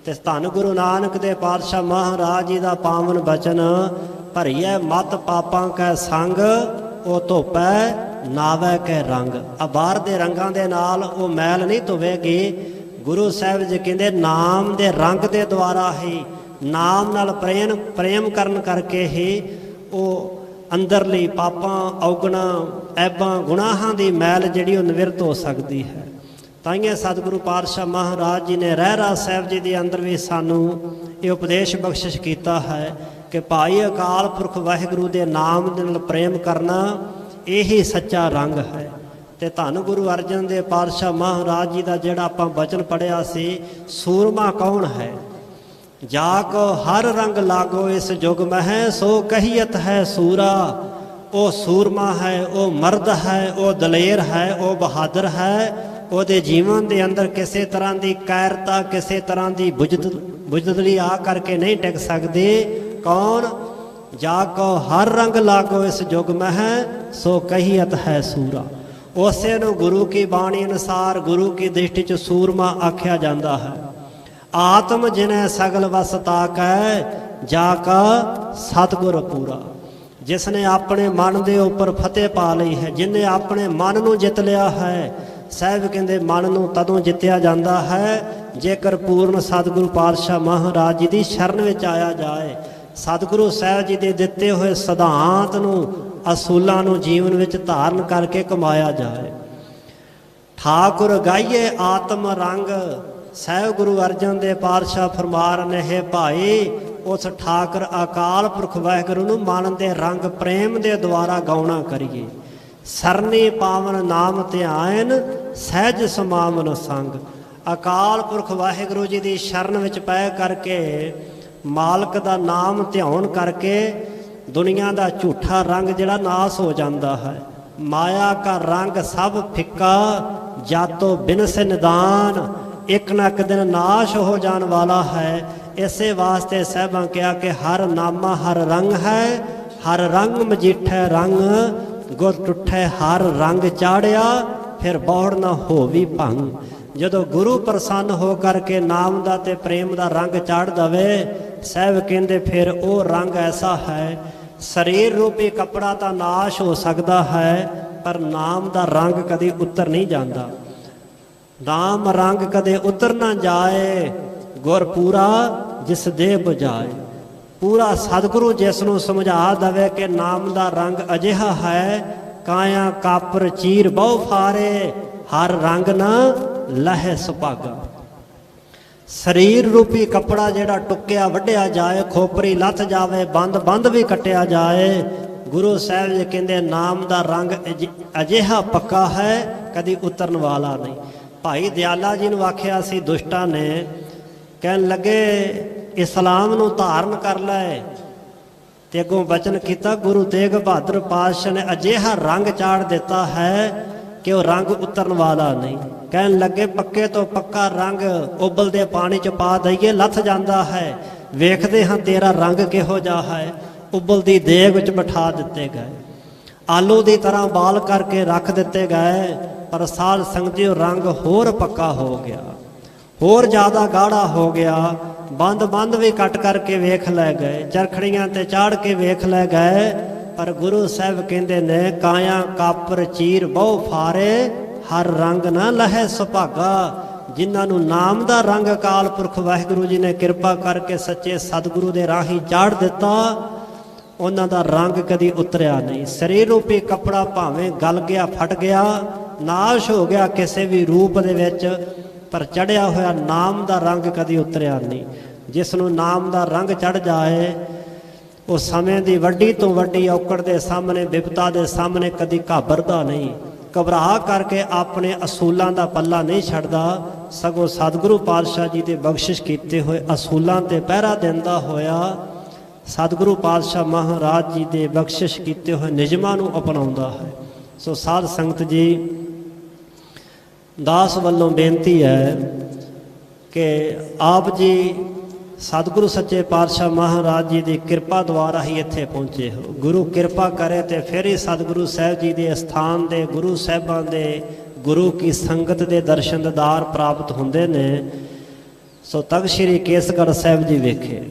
ਤੇ ਧੰਨ ਗੁਰੂ ਨਾਨਕ ਦੇ ਪਾਤਸ਼ਾਹ ਮਹਾਰਾਜ ਜੀ ਦਾ ਪਾਵਨ ਬਚਨ, ਭਰੀਐ ਮਤ ਪਾਪਾਂ ਕੈ ਸੰਗ, ਉਹ ਧੋਪੈ ਨਾਵੈ ਕੈ ਰੰਗ। ਆ ਬਾਹਰ ਦੇ ਰੰਗਾਂ ਦੇ ਨਾਲ ਉਹ ਮੈਲ ਨਹੀਂ ਧੋਵੇਗੀ। ਗੁਰੂ ਸਾਹਿਬ ਜੀ ਕਹਿੰਦੇ ਨਾਮ ਦੇ ਰੰਗ ਦੇ ਦੁਆਰਾ ਹੀ, ਨਾਮ ਨਾਲ ਪ੍ਰੇਮ ਕਰਨ ਕਰਕੇ ਹੀ ਉਹ ਅੰਦਰਲੀ ਪਾਪਾਂ ਔਗਣਾਂ ਐਬਾਂ ਗੁਨਾਹਾਂ ਦੀ ਮੈਲ ਜਿਹੜੀ ਉਹ ਨਿਵਰਤ ਹੋ ਸਕਦੀ ਹੈ। ਤਾਈਏ ਸਤਿਗੁਰੂ ਪਾਤਸ਼ਾਹ ਮਹਾਰਾਜ ਜੀ ਨੇ ਰਹਿਰਾ ਸਾਹਿਬ ਜੀ ਦੇ ਅੰਦਰ ਵੀ ਸਾਨੂੰ ਇਹ ਉਪਦੇਸ਼ ਬਖਸ਼ਿਸ਼ ਕੀਤਾ ਹੈ ਕਿ ਭਾਈ ਅਕਾਲ ਪੁਰਖ ਵਾਹਿਗੁਰੂ ਦੇ ਨਾਮ ਦੇ ਨਾਲ ਪ੍ਰੇਮ ਕਰਨਾ ਇਹੀ ਸੱਚਾ ਰੰਗ ਹੈ। ਤੇ ਧੰਨ ਗੁਰੂ ਅਰਜਨ ਦੇਵ ਪਾਤਸ਼ਾਹ ਮਹਾਰਾਜ ਜੀ ਦਾ ਜਿਹੜਾ ਆਪਾਂ ਬਚਨ ਪੜਿਆ ਸੀ, ਸੂਰਮਾ ਕੌਣ ਹੈ? ਜਾ ਕੋ ਹਰ ਰੰਗ ਲਾਗੋ ਇਸ ਜੁਗ ਮਹਿ, ਸੋ ਕਹੀਅਤ ਹੈ ਸੂਰਾ। ਉਹ ਸੂਰਮਾ ਹੈ, ਉਹ ਮਰਦ ਹੈ, ਉਹ ਦਲੇਰ ਹੈ, ਉਹ ਬਹਾਦਰ ਹੈ। ਉਹਦੇ ਜੀਵਨ ਦੇ ਅੰਦਰ ਕਿਸੇ ਤਰ੍ਹਾਂ ਦੀ ਕਾਇਰਤਾ, ਕਿਸੇ ਤਰ੍ਹਾਂ ਦੀ ਬੁਜ਼ਦਲੀ ਆ ਕਰਕੇ ਨਹੀਂ ਟਿਕ ਸਕਦੀ। ਕੌਣ? ਜਾ ਕੋ ਹਰ ਰੰਗ ਲਾਗੋ ਇਸ ਜੁਗ ਮਹਿ, ਸੋ ਕਹੀਅਤ ਹੈ ਸੂਰਾ। ਉਸੇ ਨੂੰ ਗੁਰੂ ਕੀ ਬਾਣੀ ਅਨੁਸਾਰ ਗੁਰੂ ਕੀ ਦ੍ਰਿਸ਼ਟੀ 'ਚ ਸੂਰਮਾ ਆਖਿਆ ਜਾਂਦਾ ਹੈ। ਆਤਮ ਜਿਨੈ ਸਗਲ ਵਸ ਤਾਕੈ, ਜਾ ਕਾ ਸਤਿਗੁਰ ਪੂਰਾ। ਜਿਸ ਨੇ ਆਪਣੇ ਮਨ ਦੇ ਉੱਪਰ ਫਤਿਹ ਪਾ ਲਈ ਹੈ, ਜਿਹਨੇ ਆਪਣੇ ਮਨ ਨੂੰ ਜਿੱਤ ਲਿਆ ਹੈ। ਸਾਹਿਬ ਕਹਿੰਦੇ ਮਨ ਨੂੰ ਤਦੋਂ ਜਿੱਤਿਆ ਜਾਂਦਾ ਹੈ ਜੇਕਰ ਪੂਰਨ ਸਤਿਗੁਰੂ ਪਾਤਸ਼ਾਹ ਮਹਾਰਾਜ ਜੀ ਦੀ ਸ਼ਰਨ ਵਿੱਚ ਆਇਆ ਜਾਏ, ਸਤਿਗੁਰੂ ਸਾਹਿਬ ਜੀ ਦੇ ਦਿੱਤੇ ਹੋਏ ਸਿਧਾਂਤ ਨੂੰ, ਅਸੂਲਾਂ ਨੂੰ ਜੀਵਨ ਵਿੱਚ ਧਾਰਨ ਕਰਕੇ ਕਮਾਇਆ ਜਾਏ। ਠਾਕੁਰ ਗਾਈਏ ਆਤਮ ਰੰਗ, ਸਾਹਿਬ ਗੁਰੂ ਅਰਜਨ ਦੇਵ ਪਾਤਸ਼ਾਹ ਫਰਮਾ ਰਹੇ ਨੇ, ਭਾਈ ਉਸ ਠਾਕੁਰ ਅਕਾਲ ਪੁਰਖ ਵਾਹਿਗੁਰੂ ਨੂੰ ਮਨ ਦੇ ਰੰਗ ਪ੍ਰੇਮ ਦੇ ਦੁਆਰਾ ਗਾਉਣਾ ਕਰੀਏ। ਸਰਨੀ ਪਾਵਨ ਨਾਮ ਧਿਆਨ, ਸਹਿਜ ਸਮਾਵਨ ਸੰਗ। ਅਕਾਲ ਪੁਰਖ ਵਾਹਿਗੁਰੂ ਜੀ ਦੀ ਸ਼ਰਨ ਵਿੱਚ ਪੈ ਕਰਕੇ, ਮਾਲਕ ਦਾ ਨਾਮ ਧਿਆਉਣ ਕਰਕੇ ਦੁਨੀਆ ਦਾ ਝੂਠਾ ਰੰਗ ਜਿਹੜਾ ਨਾਸ ਹੋ ਜਾਂਦਾ ਹੈ। ਮਾਇਆ ਕਾ ਰੰਗ ਸਭ ਫਿੱਕਾ, ਜਾਤੋ ਬਿਨਸ ਨਿਦਾਨ। ਇੱਕ ਨਾ ਇੱਕ ਦਿਨ ਨਾਸ਼ ਹੋ ਜਾਣ ਵਾਲਾ ਹੈ। ਇਸੇ ਵਾਸਤੇ ਸਾਹਿਬਾਂ ਕਿਹਾ ਕਿ ਹਰ ਨਾਮਾ ਹਰ ਰੰਗ ਹੈ, ਹਰ ਰੰਗ ਮਜੀਠੈ ਰੰਗ, ਗੁਰ ਟੁੱਠੇ ਹਰ ਰੰਗ ਚਾੜਿਆ, ਫਿਰ ਬੌੜ ਨਾ ਹੋਵੀ ਭੰਗ। ਜਦੋਂ ਗੁਰੂ ਪ੍ਰਸੰਨ ਹੋ ਕਰਕੇ ਨਾਮ ਦਾ ਤੇ ਪ੍ਰੇਮ ਦਾ ਰੰਗ ਚਾੜ ਦਵੇ, ਸਾਹਿਬ ਕਹਿੰਦੇ ਫਿਰ ਉਹ ਰੰਗ ਐਸਾ ਹੈ, ਸਰੀਰ ਰੂਪੀ ਕੱਪੜਾ ਤਾਂ ਨਾਸ਼ ਹੋ ਸਕਦਾ ਹੈ, ਪਰ ਨਾਮ ਦਾ ਰੰਗ ਕਦੇ ਉਤਰ ਨਹੀਂ ਜਾਂਦਾ। ਨਾਮ ਰੰਗ ਕਦੇ ਉਤਰ ਨਾ ਜਾਏ, ਗੁਰ ਪੂਰਾ ਜਿਸ ਦੇ ਬੁਝਾਏ। ਪੂਰਾ ਸਤਿਗੁਰੂ ਜਿਸ ਨੂੰ ਸਮਝਾ ਦਵੇ ਕਿ ਨਾਮ ਦਾ ਰੰਗ ਅਜਿਹਾ ਹੈ, ਕਾਇਆ ਕਾਪਰ ਚੀਰ ਬਹੁ ਫਾਰੇ, ਹਰ ਰੰਗ ਨਾ ਲਹਿ ਸੁਭਾਗਾ। ਸਰੀਰ ਰੂਪੀ ਕੱਪੜਾ ਜਿਹੜਾ ਟੁੱਕਿਆ ਵੱਢਿਆ ਜਾਏ, ਖੋਪਰੀ ਲੱਥ ਜਾਵੇ, ਬੰਦ ਵੀ ਕੱਟਿਆ ਜਾਏ, ਗੁਰੂ ਸਾਹਿਬ ਜੀ ਕਹਿੰਦੇ ਨਾਮ ਦਾ ਰੰਗ ਅਜਿਹਾ ਪੱਕਾ ਹੈ, ਕਦੀ ਉਤਰਨ ਵਾਲਾ ਨਹੀਂ। ਭਾਈ ਦਿਆਲਾ ਜੀ ਨੂੰ ਆਖਿਆ ਸੀ ਦੁਸ਼ਟਾਂ ਨੇ, ਕਹਿਣ ਲੱਗੇ ਇਸਲਾਮ ਨੂੰ ਧਾਰਨ ਕਰ ਲੈ, ਤੇ ਅੱਗੋਂ ਬਚਨ ਕੀਤਾ ਗੁਰੂ ਤੇਗ ਬਹਾਦਰ ਪਾਤਸ਼ਾਹ ਨੇ ਅਜਿਹਾ ਰੰਗ ਚਾੜ ਦਿੱਤਾ ਹੈ ਕਿ ਉਹ ਰੰਗ ਉਤਰਨ ਵਾਲਾ ਨਹੀਂ। ਕਹਿਣ ਲੱਗੇ ਪੱਕੇ ਤੋਂ ਪੱਕਾ ਰੰਗ ਉਬਲਦੇ ਪਾਣੀ 'ਚ ਪਾ ਦਈਏ, ਲੱਥ ਜਾਂਦਾ ਹੈ। ਵੇਖਦੇ ਹਾਂ ਤੇਰਾ ਰੰਗ ਕਿਹੋ ਜਿਹਾ ਹੈ। ਉਬਲਦੀ ਦੇਗ ਵਿੱਚ ਬਿਠਾ ਦਿੱਤੇ ਗਏ, ਆਲੂ ਦੀ ਤਰ੍ਹਾਂ ਬਾਲ ਕਰਕੇ ਰੱਖ ਦਿੱਤੇ ਗਏ, ਪਰ ਸਾਧ ਸੰਗਤਿਓ ਰੰਗ ਹੋਰ ਪੱਕਾ ਹੋ ਗਿਆ, ਹੋਰ ਜ਼ਿਆਦਾ ਗਾੜਾ ਹੋ ਗਿਆ। ਬੰਦ ਵੀ ਕੱਟ ਕਰਕੇ ਵੇਖ ਲੈ ਗਏ, ਚਰਖੜੀਆਂ ਤੇ ਚਾੜ ਕੇ ਵੇਖ ਲੈ ਗਏ, ਪਰ ਗੁਰੂ ਸਾਹਿਬ ਕਹਿੰਦੇ ਨੇ ਕਾਇਆ ਕਾਪਰ ਚੀਰ ਬਹੁ ਫਾਰੇ, ਹਰ ਰੰਗ ਨਾ ਲਹੈ ਸੁਭਾਗਾ। ਜਿਨ੍ਹਾਂ ਨੂੰ ਨਾਮ ਦਾ ਰੰਗ ਅਕਾਲ ਪੁਰਖ ਵਾਹਿਗੁਰੂ ਜੀ ਨੇ ਕਿਰਪਾ ਕਰਕੇ ਸੱਚੇ ਸਤਿਗੁਰੂ ਦੇ ਰਾਹੀਂ ਚਾੜ ਦਿੱਤਾ, ਉਹਨਾਂ ਦਾ ਰੰਗ ਕਦੀ ਉਤਰਿਆ ਨਹੀਂ। ਸਰੀਰ ਰੂਪੀ ਕੱਪੜਾ ਭਾਵੇਂ ਗਲ ਗਿਆ, ਫਟ ਗਿਆ, ਨਾਸ਼ ਹੋ ਗਿਆ ਕਿਸੇ ਵੀ ਰੂਪ ਦੇ ਵਿੱਚ, ਪਰ ਚੜਿਆ ਹੋਇਆ ਨਾਮ ਦਾ ਰੰਗ ਕਦੀ ਉਤਰਿਆ ਨਹੀਂ। ਜਿਸ ਨੂੰ ਨਾਮ ਦਾ ਰੰਗ ਚੜ ਜਾਏ ਉਹ ਸਮੇਂ ਦੀ ਵੱਡੀ ਤੋਂ ਵੱਡੀ ਔਕੜ ਦੇ ਸਾਹਮਣੇ, ਵਿਪਤਾ ਦੇ ਸਾਹਮਣੇ ਕਦੀ ਘਾਬਰਦਾ ਨਹੀਂ, ਘਬਰਾ ਕਰਕੇ ਆਪਣੇ ਅਸੂਲਾਂ ਦਾ ਪੱਲਾ ਨਹੀਂ ਛੱਡਦਾ, ਸਗੋਂ ਸਤਿਗੁਰੂ ਪਾਤਸ਼ਾਹ ਜੀ ਦੇ ਬਖਸ਼ਿਸ਼ ਕੀਤੇ ਹੋਏ ਅਸੂਲਾਂ ਤੇ ਪਹਿਰਾ ਦਿੰਦਾ ਹੋਇਆ ਸਤਿਗੁਰੂ ਪਾਤਸ਼ਾਹ ਮਹਾਰਾਜ ਜੀ ਦੇ ਬਖਸ਼ਿਸ਼ ਕੀਤੇ ਹੋਏ ਨਿਯਮਾਂ ਨੂੰ ਅਪਣਾਉਂਦਾ ਹੈ। ਸੋ ਸਾਧ ਸੰਗਤ ਜੀ, ਦਾਸ ਵੱਲੋਂ ਬੇਨਤੀ ਹੈ ਕਿ ਆਪ ਜੀ ਸਤਿਗੁਰੂ ਸੱਚੇ ਪਾਤਸ਼ਾਹ ਮਹਾਰਾਜ ਜੀ ਦੀ ਕਿਰਪਾ ਦੁਆਰਾ ਹੀ ਇੱਥੇ ਪਹੁੰਚੇ ਹੋ। ਗੁਰੂ ਕਿਰਪਾ ਕਰੇ ਤੇ ਫਿਰ ਹੀ ਸਤਿਗੁਰੂ ਸਾਹਿਬ ਜੀ ਦੇ ਅਸਥਾਨ ਦੇ, ਗੁਰੂ ਸਾਹਿਬਾਂ ਦੇ, ਗੁਰੂ ਕੀ ਸੰਗਤ ਦੇ ਦਰਸ਼ਨ ਦੀਦਾਰ ਪ੍ਰਾਪਤ ਹੁੰਦੇ ਨੇ। ਸੋ ਤਖ਼ਤ ਸ੍ਰੀ ਕੇਸਗੜ੍ਹ ਸਾਹਿਬ ਜੀ ਵੇਖੇ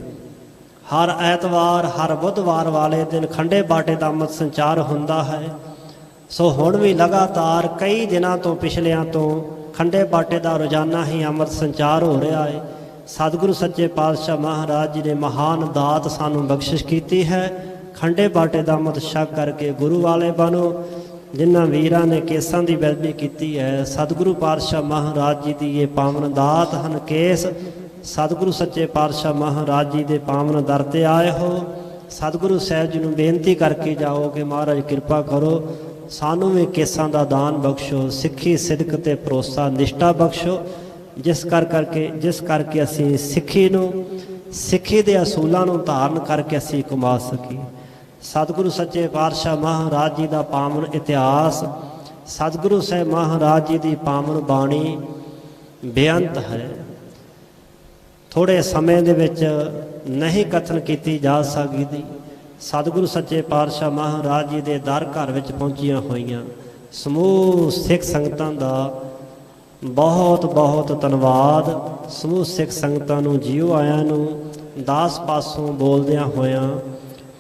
ਹਰ ਐਤਵਾਰ, ਹਰ ਬੁੱਧਵਾਰ ਵਾਲੇ ਦਿਨ ਖੰਡੇ ਬਾਟੇ ਦਾ ਅੰਮ੍ਰਿਤ ਸੰਚਾਰ ਹੁੰਦਾ ਹੈ। ਸੋ ਹੁਣ ਵੀ ਲਗਾਤਾਰ ਕਈ ਦਿਨਾਂ ਤੋਂ, ਪਿਛਲਿਆਂ ਤੋਂ ਖੰਡੇ ਬਾਟੇ ਦਾ ਰੋਜ਼ਾਨਾ ਹੀ ਅੰਮ੍ਰਿਤ ਸੰਚਾਰ ਹੋ ਰਿਹਾ ਹੈ। ਸਤਿਗੁਰੂ ਸੱਚੇ ਪਾਤਸ਼ਾਹ ਮਹਾਰਾਜ ਜੀ ਨੇ ਮਹਾਨ ਦਾਤ ਸਾਨੂੰ ਬਖਸ਼ਿਸ਼ ਕੀਤੀ ਹੈ। ਖੰਡੇ ਬਾਟੇ ਦਾ ਅੰਮ੍ਰਿਤ ਛਕ ਕਰਕੇ ਗੁਰੂ ਵਾਲੇ ਬਣੋ। ਜਿਨ੍ਹਾਂ ਵੀਰਾਂ ਨੇ ਕੇਸਾਂ ਦੀ ਬੇਅਦਬੀ ਕੀਤੀ ਹੈ, ਸਤਿਗੁਰੂ ਪਾਤਸ਼ਾਹ ਮਹਾਰਾਜ ਜੀ ਦੀ ਇਹ ਪਾਵਨ ਦਾਤ ਹਨ ਕੇਸ। ਸਤਿਗੁਰੂ ਸੱਚੇ ਪਾਤਸ਼ਾਹ ਮਹਾਰਾਜ ਜੀ ਦੇ ਪਾਵਨ ਦਰ ਤੇ ਆਏ ਹੋ। ਸਤਿਗੁਰੂ ਸਾਹਿਬ ਜੀ ਨੂੰ ਬੇਨਤੀ ਕਰਕੇ ਜਾਓ ਕਿ ਮਹਾਰਾਜ ਕਿਰਪਾ ਕਰੋ, ਸਾਨੂੰ ਵੀ ਕੇਸਾਂ ਦਾ ਦਾਨ ਬਖਸ਼ੋ, ਸਿੱਖੀ ਸਿਦਕ ਤੇ ਭਰੋਸਾ ਨਿਸ਼ਠਾ ਬਖਸ਼ੋ, ਜਿਸ ਕਰਕੇ ਅਸੀਂ ਸਿੱਖੀ ਨੂੰ, ਸਿੱਖੀ ਦੇ ਅਸੂਲਾਂ ਨੂੰ ਧਾਰਨ ਕਰਕੇ ਅਸੀਂ ਕਮਾ ਸਕੀਏ। ਸਤਿਗੁਰੂ ਸੱਚੇ ਪਾਤਸ਼ਾਹ ਮਹਾਰਾਜ ਜੀ ਦਾ ਪਾਵਨ ਇਤਿਹਾਸ, ਸਤਿਗੁਰੂ ਸਾਹਿਬ ਮਹਾਰਾਜ ਜੀ ਦੀ ਪਾਵਨ ਬਾਣੀ ਬੇਅੰਤ ਹੈ। ਥੋੜੇ ਸਮੇਂ ਦੇ ਵਿੱਚ ਨਹੀਂ ਕਥਨ ਕੀਤੀ ਜਾ ਸਕਦੀ। ਸਤਿਗੁਰੂ ਸੱਚੇ ਪਾਤਸ਼ਾਹ ਮਹਾਰਾਜ ਜੀ ਦੇ ਦਰ ਘਰ ਵਿੱਚ ਪਹੁੰਚੀਆਂ ਹੋਈਆਂ ਸਮੂਹ ਸਿੱਖ ਸੰਗਤਾਂ ਦਾ ਬਹੁਤ ਬਹੁਤ ਧੰਨਵਾਦ। ਸਮੂਹ ਸਿੱਖ ਸੰਗਤਾਂ ਨੂੰ ਜੀਓ ਆਇਆਂ ਨੂੰ ਦਾਸ ਪਾਸੋਂ ਬੋਲਦਿਆਂ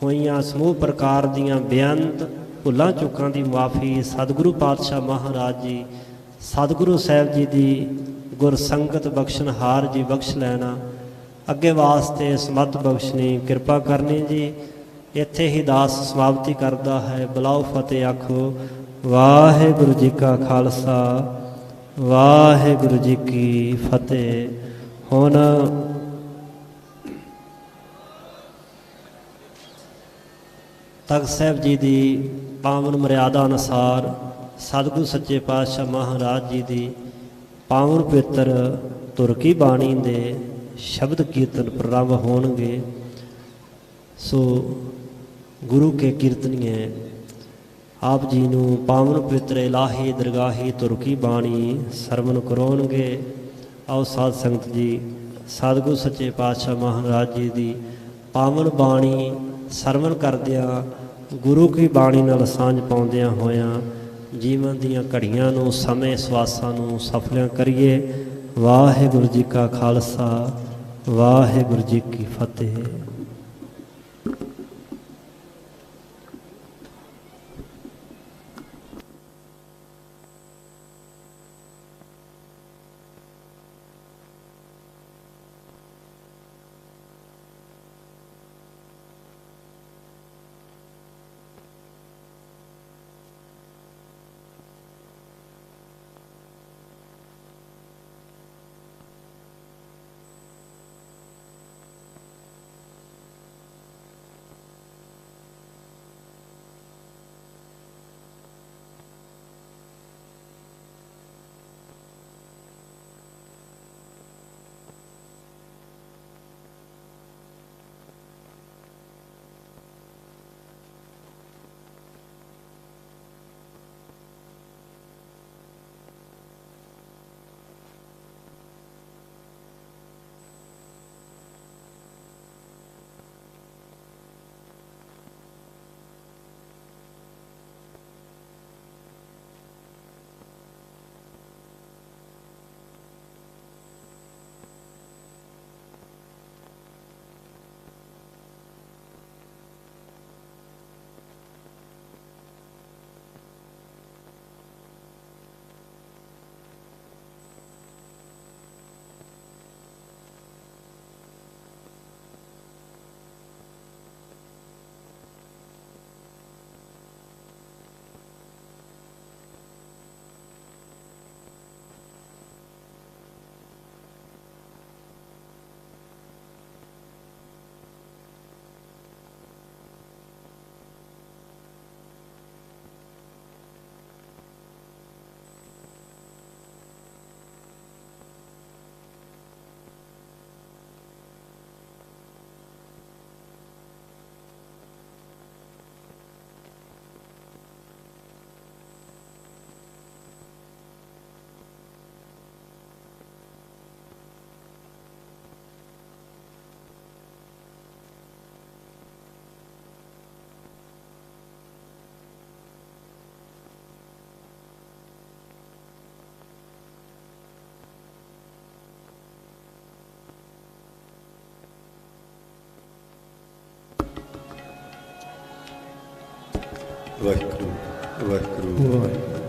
ਹੋਈਆਂ ਸਮੂਹ ਪ੍ਰਕਾਰ ਦੀਆਂ ਬੇਅੰਤ ਭੁੱਲਾਂ ਚੁੱਕਾਂ ਦੀ ਮੁਆਫੀ ਸਤਿਗੁਰੂ ਪਾਤਸ਼ਾਹ ਮਹਾਰਾਜ ਜੀ, ਸਤਿਗੁਰੂ ਸਾਹਿਬ ਜੀ ਦੀ ਗੁਰ ਸੰਗਤ ਬਖਸ਼ਣਹਾਰ ਜੀ ਬਖਸ਼ ਲੈਣਾ। ਅੱਗੇ ਵਾਸਤੇ ਸਮੱਤ ਬਖਸ਼ਣੀ, ਕਿਰਪਾ ਕਰਨੀ ਜੀ। ਇੱਥੇ ਹੀ ਦਾਸ ਸਮਾਪਤੀ ਕਰਦਾ ਹੈ। ਬੁਲਾਓ ਫਤਿਹ ਆਖੋ। ਵਾਹਿਗੁਰੂ ਜੀ ਕਾ ਖਾਲਸਾ, ਵਾਹਿਗੁਰੂ ਜੀ ਕੀ ਫਤਿਹ। ਹੁਣ ਤਖ਼ਤ ਸਾਹਿਬ ਜੀ ਦੀ ਪਾਵਨ ਮਰਿਆਦਾ ਅਨੁਸਾਰ ਸਤਿਗੁਰੂ ਸੱਚੇ ਪਾਤਸ਼ਾਹ ਮਹਾਰਾਜ ਜੀ ਦੀ ਪਾਵਨ ਪਵਿੱਤਰ ਧੁਰ ਕੀ ਬਾਣੀ ਦੇ ਸ਼ਬਦ ਕੀਰਤਨ ਪ੍ਰਾਰੰਭ ਹੋਣਗੇ। ਸੋ ਗੁਰੂ ਕੇ ਕੀਰਤਨੀਏ ਆਪ ਜੀ ਨੂੰ ਪਾਵਨ ਪਵਿੱਤਰ ਇਲਾਹੀ ਦਰਗਾਹੀ ਧੁਰ ਕੀ ਬਾਣੀ ਸਰਵਣ ਕਰਾਉਣਗੇ। ਆਓ ਸਾਧ ਸੰਗਤ ਜੀ, ਸਤਿਗੁਰੂ ਸੱਚੇ ਪਾਤਸ਼ਾਹ ਮਹਾਰਾਜ ਜੀ ਦੀ ਪਾਵਨ ਬਾਣੀ ਸਰਵਣ ਕਰਦਿਆਂ, ਗੁਰੂ ਕੀ ਬਾਣੀ ਨਾਲ ਸਾਂਝ ਪਾਉਂਦਿਆਂ ਹੋਇਆਂ ਜੀਵਨ ਦੀਆਂ ਘੜੀਆਂ ਨੂੰ, ਸਮੇਂ ਸਵਾਸਾਂ ਨੂੰ ਸਫਲਿਆਂ ਕਰੀਏ। ਵਾਹਿਗੁਰੂ ਜੀ ਕਾ ਖਾਲਸਾ, ਵਾਹਿਗੁਰੂ ਜੀ ਕੀ ਫਤਿਹ। ਵਾਹਿਗੁਰੂ ਵਾਹਿਗੁਰੂ ਵਾਹਿਗੁਰੂ।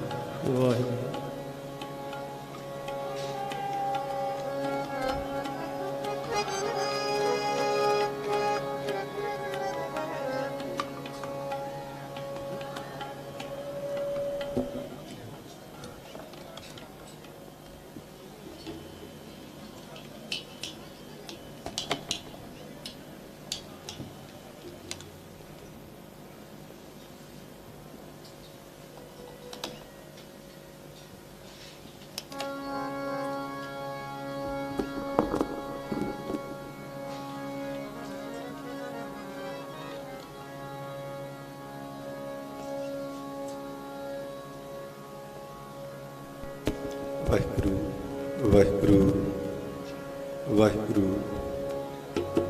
ਵਾਹਿਗੁਰੂ ਵਾਹਿਗੁਰੂ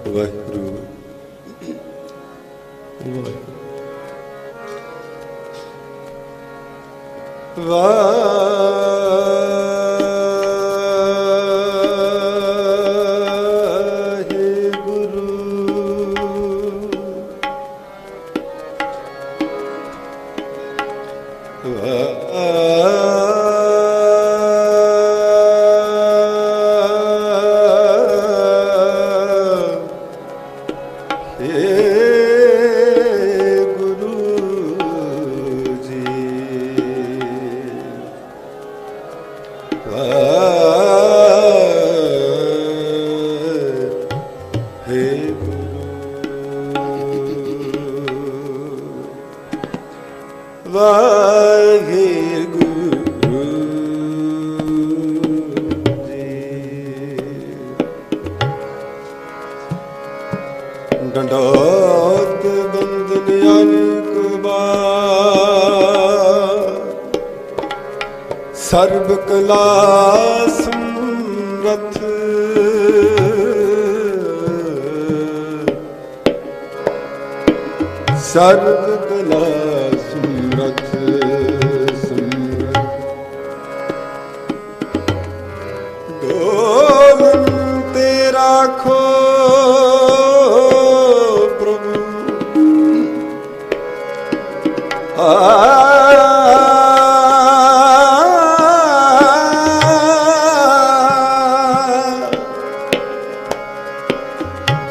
ਵਾਹਿਗੁਰੂ ਵਾਹਿਗੁਰੂ ਡੰਡੋਤ ਬੰਦਨ ਅਨੇਕ ਬਾਰ ਸਰਬ ਕਲਾ ਸਮਰਥ ਸਰਬ ਕਲਾ ਸਮਰਥ ਗੋਬਿੰਦ ਤੇ ਰਾਖੋ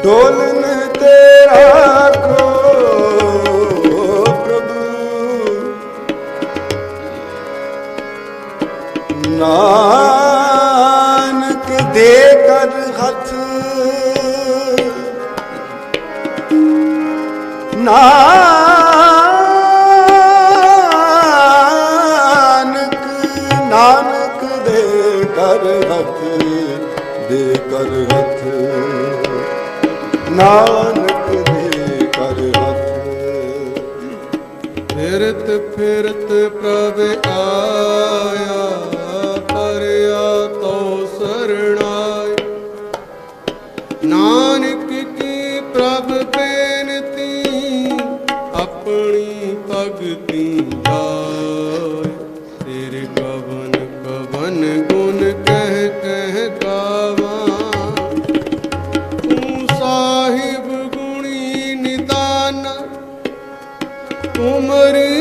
ਡੋਲਨ ਤੇ ਰਾਖੋ ਪ੍ਰਭੂ ਨਾਨਕ ਦੇ ਕਰ ਹੱਥ ਨਾਨਕ ਦੇ ਕਰ ਹੱਥ ਦੇ ਕਰ ਹੱਥ ਨਾਨਕ ਦੇ ਕਰ ਹੱਥ ਫਿਰਤ ਫਿਰਤ ਪ੍ਰਭ ਆਇਆ ਪਰਿਆ ਤੋ ਸਰਣਾਏ ਨਾਨਕ ਕੀ ਪ੍ਰਭ ਬੇਨਤੀ ਆਪਣੀ ਭਗਤੀ ਜਾਏ ਤੇਰੇ ਕਵਨ ਕਵਨ ਗੁਣ ਕਹਿ ਕਹਿ ਗਾਵਾਂ ਤੂੰ ਸਾਹਿਬ ਗੁਣੀ ਨਿਦਾਨ ਤੁਮਰੀ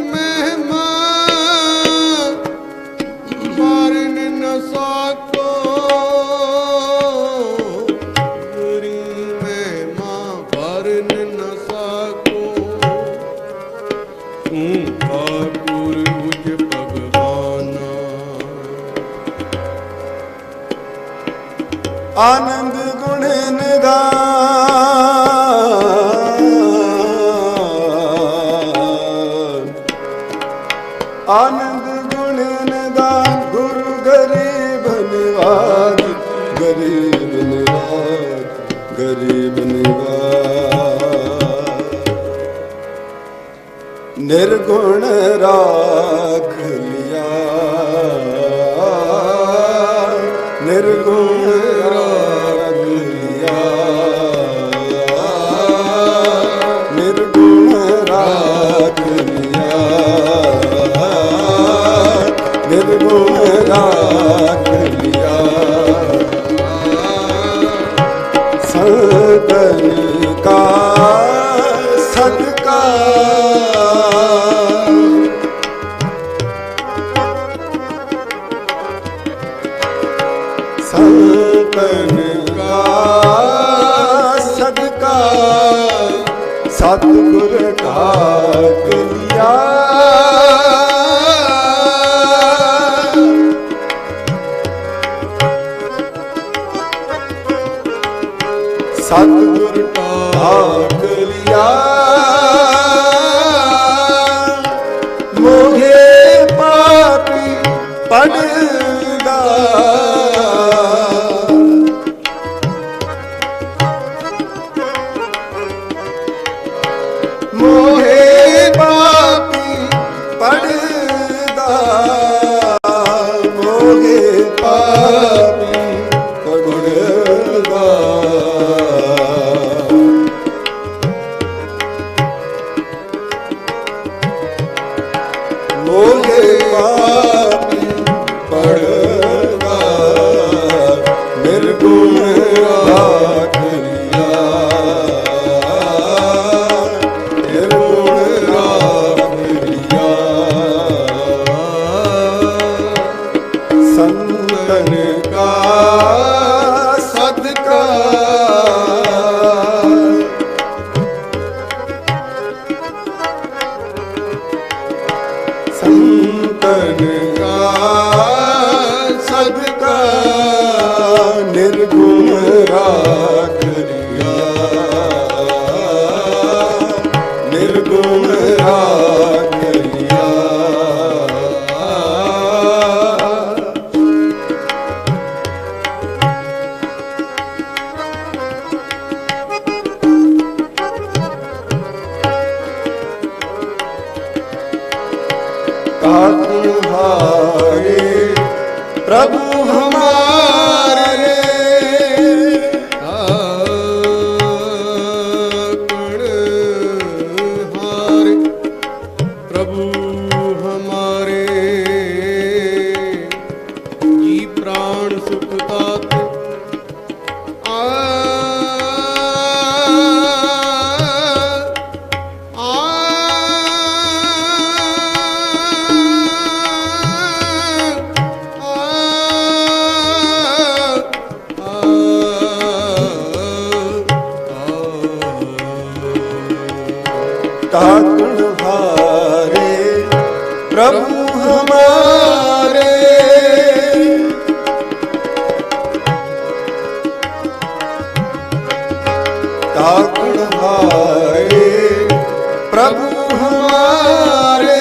ਮਹਿਮਾ ਮਾਰਨ ਨ ਸਕੋ ਤੁਮਰੀ ਮਹਿਮਾ ਵਰਨ ਨ ਸਕੋ ਤੂੰ ਠਾਕੁਰ ਉਜ ਭਗਵਾਨਾ ਆਨੰਦ ਗੁਣ ਨਿਦਾਨ ਆਨੰਦ ਗੁਣ ਨਿਦਾਨ ਗੁਰੂ ਗਰੀਬ ਨਿਵਾਜ ਗਰੀਬ ਨਿਵਾਜ ਗਰੀਬ ਨਿਵਾਜ ਨਿਰਗੁਣ ਰਾਖ ਲਿਆ ਨਿਰਗੁਣ ਰਾਖ ਲਿਆ ਨਿਰਗੁਣ ਰਾਖ ਲਿਆ ਨਿਰਗੁਣ ਰਾਖ ਲਿਆ ਸੰਤਨ ਕਾ ਸਤ संतन का सदका सतगुर ढाक लिया सतगुर ढाक लिया मोहे पापी पड़दा मोहे पापी पड़दा मोहे पापी पड़दा मोहे पापी पड़दा निर्गुण राख लिया निर्गुण राख लिया संतन का सदका संतन का सदका निर्गुण राख लिया निर्गुण राख लिया तुम्हारे प्रभु हमारे हारे प्रभु हमारे जी प्राण सुख दाते ताकण हारे प्रभु हमारे ताकण हारे प्रभु हमारे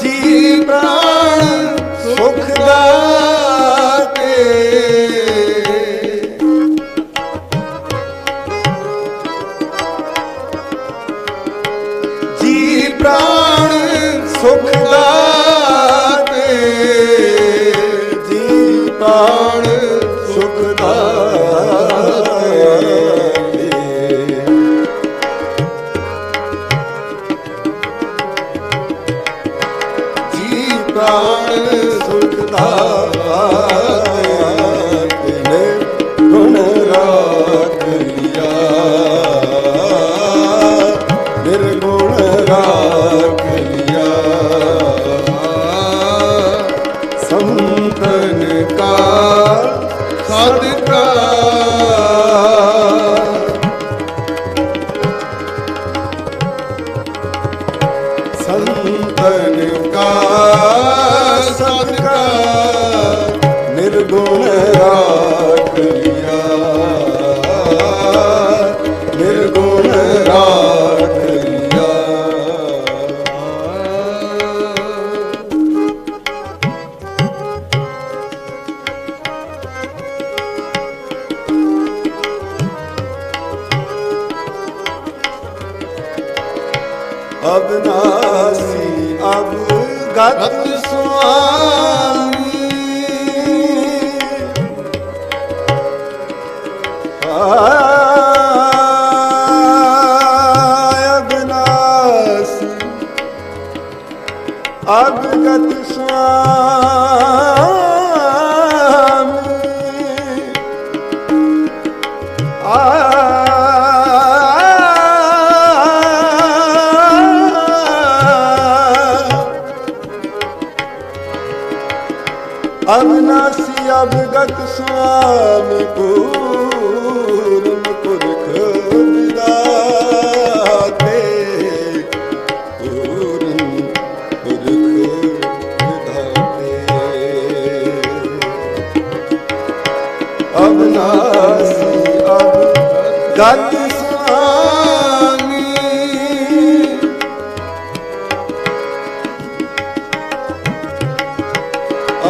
जी प्राण सुख दाते प्राण सुख दाते जी प्राण सुख दाते जी प्राण सुख दाते ने गुण राख लिया निर्गुण राख लिया संतन का सदका संतन का सदका निर्गुण राख लिया निर्गुण राख लिया अविनाशी अवगत स्वामी अविनाशी अवगत स्वामी अविनाशी अभिगत स्वामी पूर्ण पुरख विदाते पूर्ण पुरख विदाते अविनाशी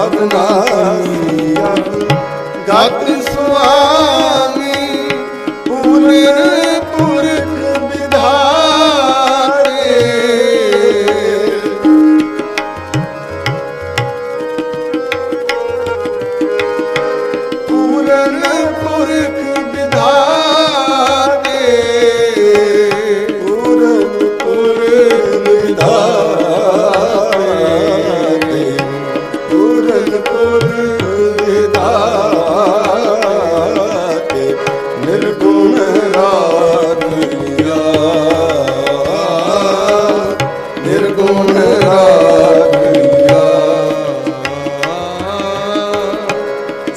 अभिगत गत स्वामी पूर्ण पुरख विधाते पूर्ण पुरख विधाते पूर्ण पुरख विधाते पूर्ण पुरख विधाते निर्गुण राधिया निर्गुण राधिया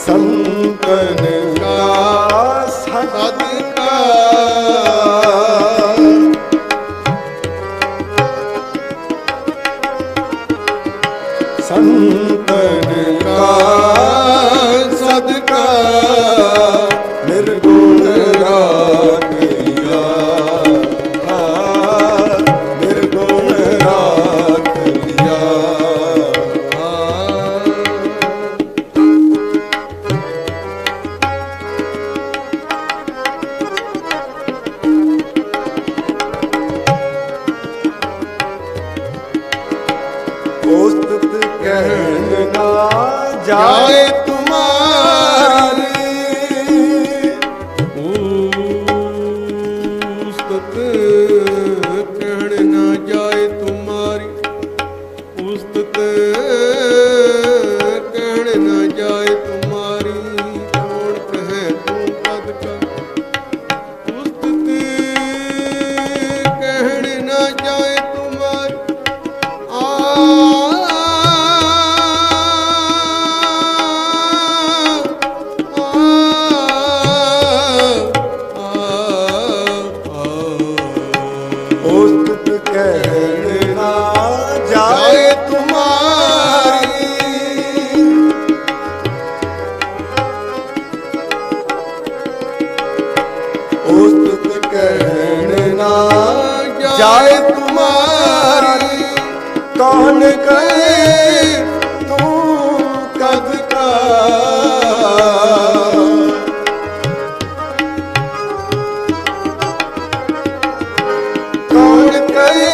संतन का सदका संतन का सदका निर्गुण राधिया निर्गुण राधिया उस्तुत कहना जाए तुम्हारी उस्तुत कहना जाए तुम्हारी उस्तुत कहना जाए तुम्हारी कौन कहे तुम पद का उस्तुत कहना जाए तुम्हारी उस्तुत कहना जाए तुम्हारी उस्तुत कहना जाए तुम्हारी कौन कहे तू कद का कौन कहे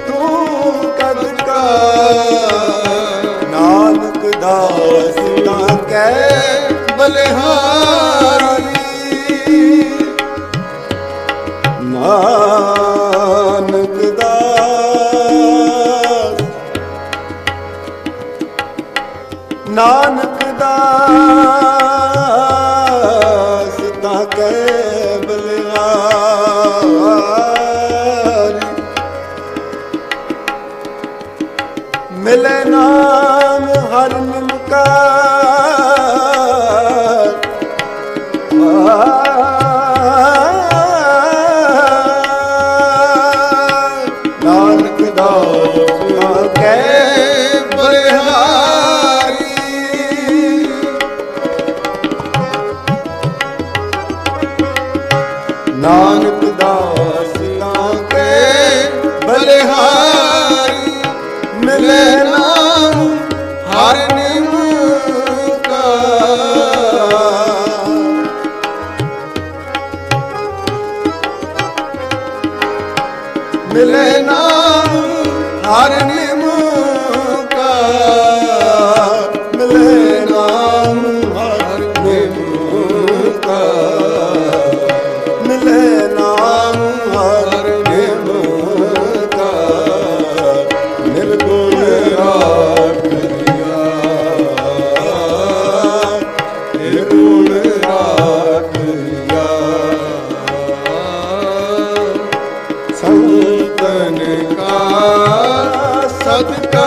तू कद का नानक दास ना कह बलिहारी नानक दास नानक दास ता कह बलिहारी मिले नाम हर निमका नानक दास ना कह बलिहारी नानक दास ना कह बलिहारी मिले नाम हर निमका मिले नाम हर निमका मिले नाम हर निमका मिले नाम हर निमका निर्गुण राधिया निर्गुण राधिया संतन का सदका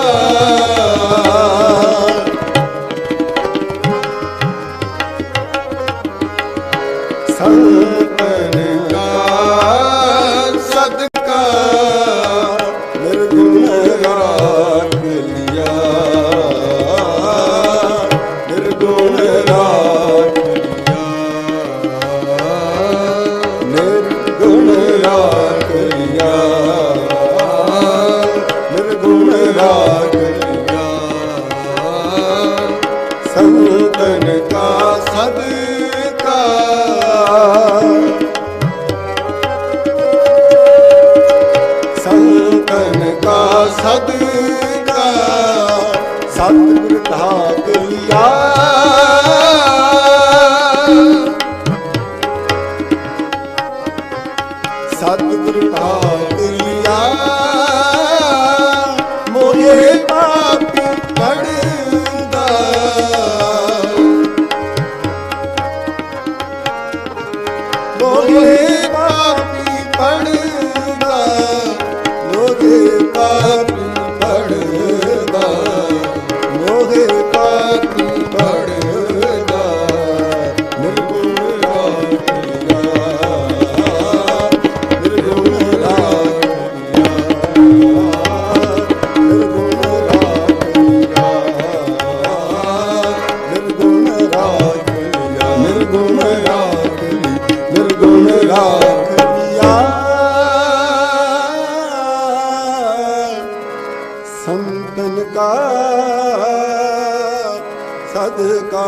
ਸਦਕਾ ਸਤਿਗੁਰ ਢਾਕ ਲਿਆ ਸਤਿਗੁਰ ਢਾਕ ਲਿਆ ਮੋਏ ਪਾਪੀ ਪੜਦਾ ਮੋਏ ਪਾਪੀ ਪੜਦਾ ਮੋਏ ਪਾਪੀ ਪੜਦਾ ਮੋਏ ਪਾਪੀ ਪੜਦਾ ਨਿਰਗੁਣ ਰਾਖਿਆ ਨਿਰਗੁਣ ਰਾਖਿਆ ਨਿਰਗੁਣ ਰਾਖਿਆ ਨਿਰਗੁਣ ਰਾਖਿਆ ਨਿਰਗੁਣ ਰਾਖਿਆ ਨਿਰਗੁਣ ਰਾਖਿਆ ਸੰਤਨ ਕਾ ਸਦਕਾ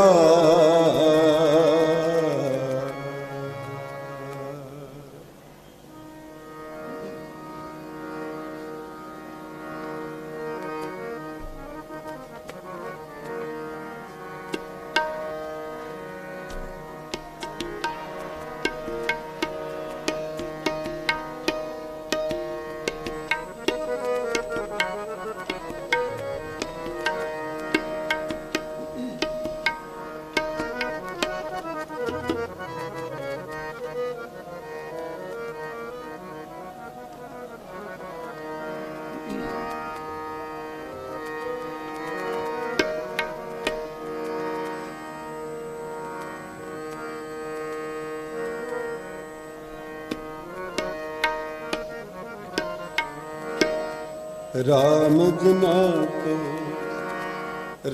राम जना को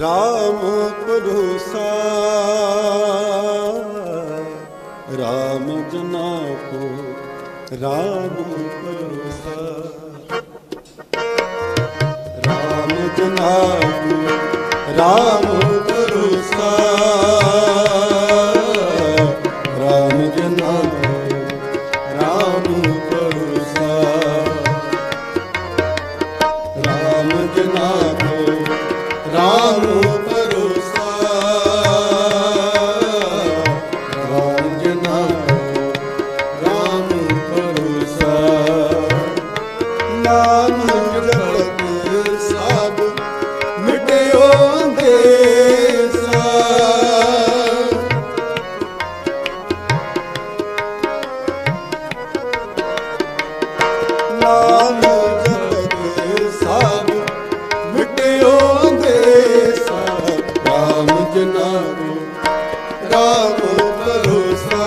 राम भरोसा राम जना को राम भरोसा राम जना को राम भरोसा राम जना को राम भरोसा राम जना को राम भरोसा राम जना को राम भरोसा नाम जगत सब मिट्यो देसा नाम सब मिट्यो देसा राम जना को राम भरोसा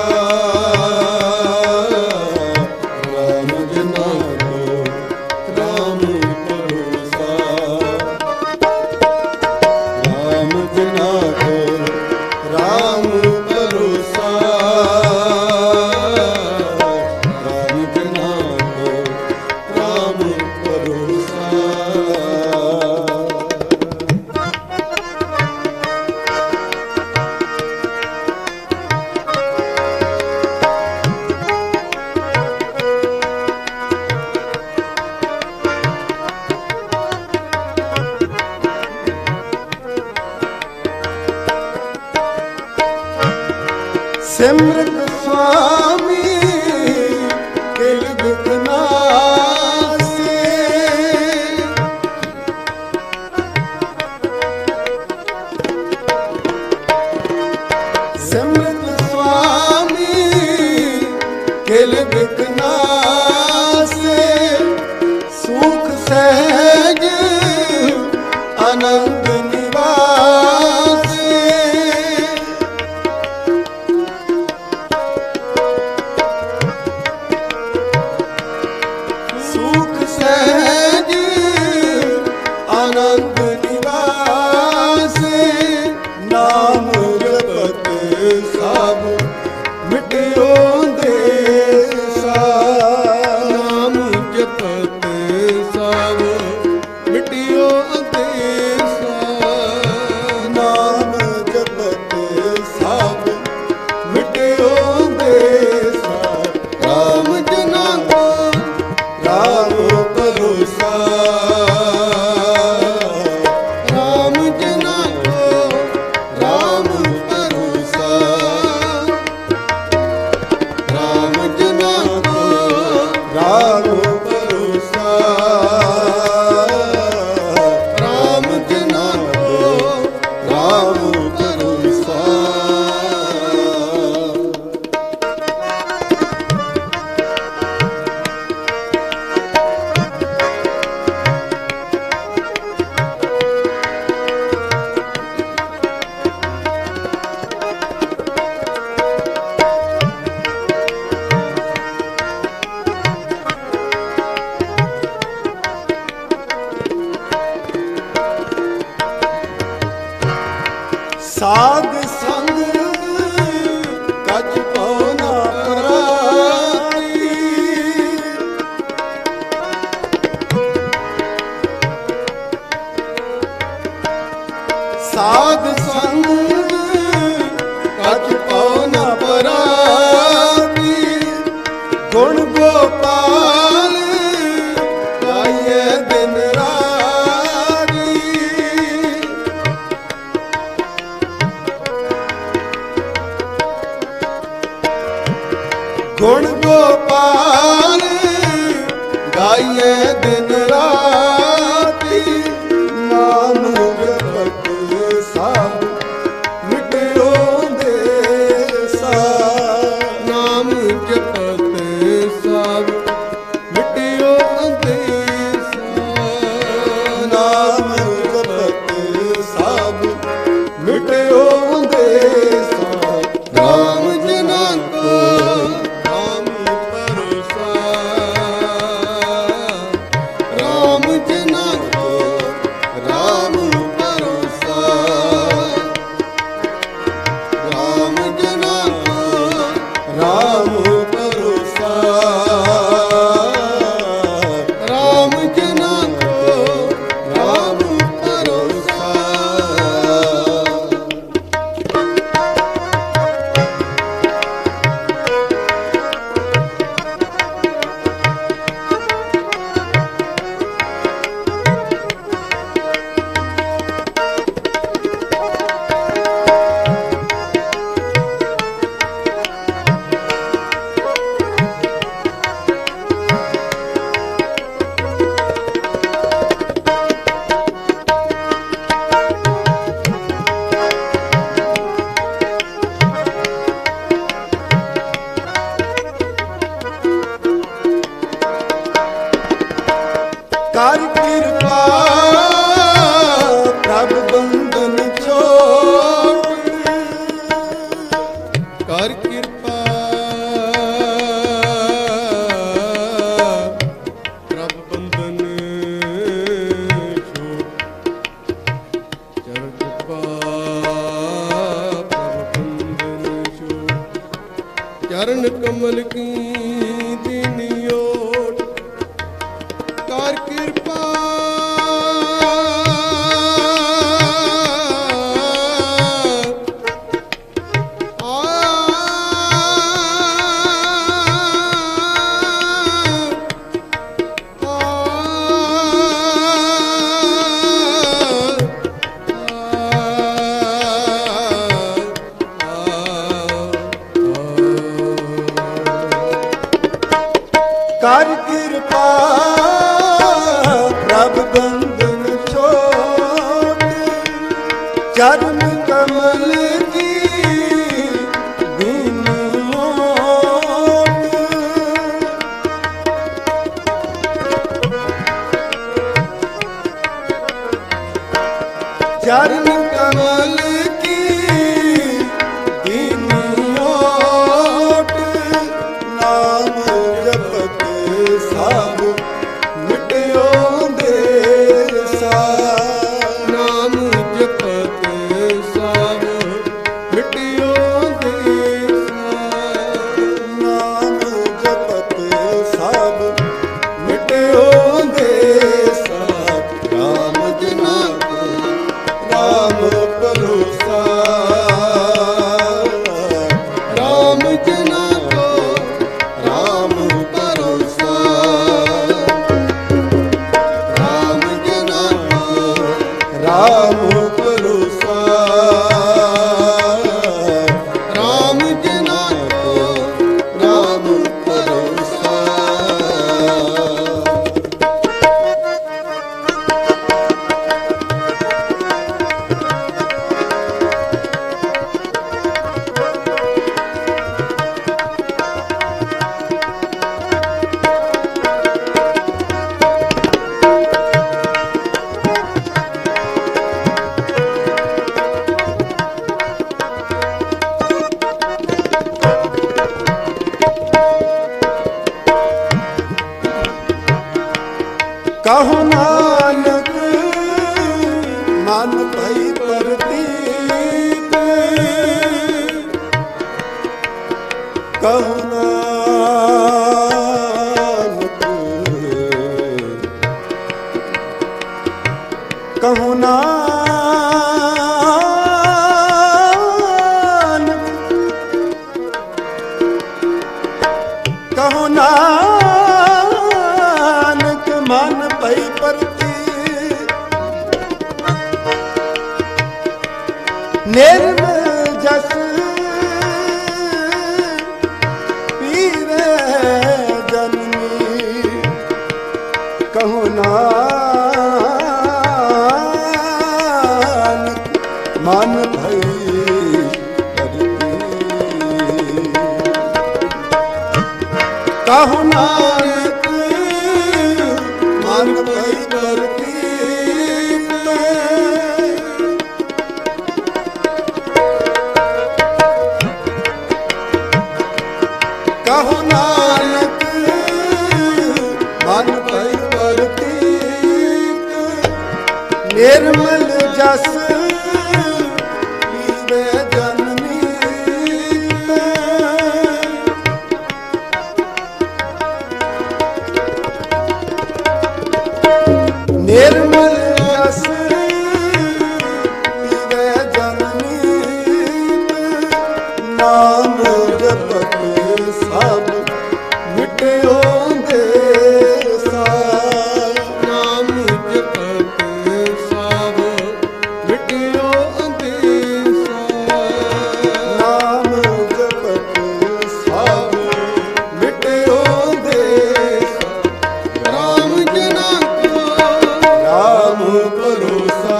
राम जना को राम भरोसा राम जना को राम भरोसा राम जना को राम भरोसा सिमरत स्वामी किल बिकनासी सिमरत स्वामी किल बिकनासी सुख सहज आनंद निवासी सुख सहज आनंद निवासी नाम जपत सब मिट्यो देसा नाम जपत सब मिट्यो देसा नाम जपत सब मिट्यो देसा राम जना को राम भरोसा ਸਾਧ ਸੰਗ ਕਛ ਕੋ ਨਾ ਪਰਾਤੀ। ਸਾਧ ਸੰਗ ਕਛ ਕੋ ਨਾ ਪਰਾਤੀ। ਗੁਣ ਗੋਪਾਲ ਗਾਈਏ ਦਿਨ ਰਾਤੀ। ਗੁਣ ਗੋਪਾਲ ਗਾਈਏ ਦਿਨ ਰਾਤੀ। ਨਾਮ ਜਪਤ ਸਭ ਮਿਟਿਓ ਦੇਸਾ। ਨਾਮ ਜਪਤ ਸਭ ਮਿਟਿਓ ਦੇਸਾ। ਨਾਮ ਜਪਤ ਸਭ ਮਿਟਿਓ ਦੇਸਾ। ਰਾਮ ਜਨਾ ਕੋ ਰਾਮ ਭਰੋਸਾ। ਰਾਮ ਜਨਾ ਕੋ ਰਾਮ ਭਰੋਸਾ। ਰਾਮ ਜਨਾ ਕੋ ਰਾਮ ਭਰੋਸਾ। ਰਾਮ ਜਨਾ ਕੋ ਰਾਮ ਭਰੋਸਾ। ਕਰ ਕਿਰਪਾ ਪ੍ਰਭ ਬੰਧਨ ਛੋੜ। ਕਰ ਕਿਰਪਾ ਪ੍ਰਭ ਬੰਧਨ ਛੋੜ। ਚਰਨ ਕਿਰਪਾ ਪ੍ਰਭ ਬੰਧਨ ਛੋੜ। ਚਰਨ ਕਮਲ ਕੀ ਦੀਨੀ ਓਟ। ਕਰ ਕਿਰਪਾ ਕਰ ਕਿਰਪਾ ਪ੍ਰਭ ਬੰਧਨ ਛੋੜ। ਚਰਨ ਕਮਲ ਕੀ ਦੀਨ ਓਟ। ਚਰਨ ਕਮਲ ਕੀ ਦੀਨ ਓਟ। ਨਾਮ ਜਪਤ ਸਭ ਮਿਟਿਓ ਦੇਸਾ। ਨਾਮ ਜਪਤ ਸਭ ਮਿਟਿਓ ਦੇਸਾ। ਨਾਮ ਜਪਤ ਸਭ ਮਿਟਿਓ ਦੇਸਾ। ਰਾਮ ਜਨਾ ਕੋ ਰਾਮ ਭਰੋਸਾ। ਰਾਮ ਜਨਾ ਕੋ ਰਾਮ ਭਰੋਸਾ। ਰਾਮ ਜਨਾ ਕੋ ਰਾਮ ਭਰੋਸਾ। ਰਾਮ ਜਨਾ ਕੋ ਰਾਮ ਭਰੋਸਾ। ਕਹੋ ਨਾਨਕ ਮਨ ਭਈ ਪ੍ਰਤੀਤ। ਕਹੋ ਨਾਨਕ ਕਹੋ ਨਾਨਕ ਕਹੋ ਨਾਨਕ ਮਨ ਪਈ ਪਰਤੀ ਨਿਰਮਲ ਜਸ ਪੀਵੇ ਜਨਮੀ ਕਹੋ ਨਾਨਕ ਮਨ ਭਈ ਕਹੋ ਨਾਨਕ ਮਨ ਭਈ ਕਰਤੀ ਕਹੋ ਨਾਨਕ ਮਨ ਭਈ ਕਰਤੀ ਨਿਰਮਲ ਜਸ ਪੀਵੇ ਜਨਮੀ ਨਿਰਮਲ ਜਸ ਪੀਵੇ ਜਨਮੀ ਨਾਮ ਜਪਤ ਸਭ ਮਿਟਿਓ ਦੇਸਾ ਨਾਮ ਜਪਤ ਸਭ ਮਿਟਿਓ ਅੰਦੇਸਾ ਨਾਮ ਜਪਤ ਸਭ ਮਿਟਿਓ ਦੇਸਾ ਰਾਮ ਜਨਾ ਰਾਮ ਭਰੋਸਾ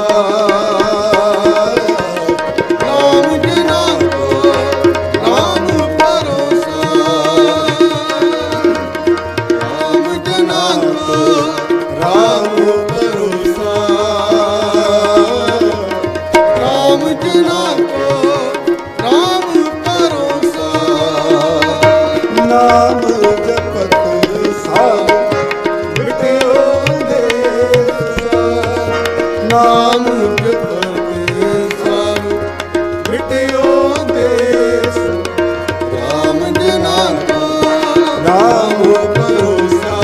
ਰਾਮ ਜਨਾ ਰਾਮ ਭਰੋਸਾ ਰਾਮ ਜਨਾ ਰਾਮ ਭਰੋਸਾ ਰਾਮ ਜਨਾ ਰਾਮ ਭਰੋਸਾ ਨਾਮ ਜਪਤ ਸਭ ਮਿਟਿਓ ਦੇਸਾ ਨਾਮ ਜਪਤ ਸਭ ਮਿਟਿਓ ਦੇਸ ਰਾਮ ਜਨਾ ਰਾਮ ਭਰੋਸਾ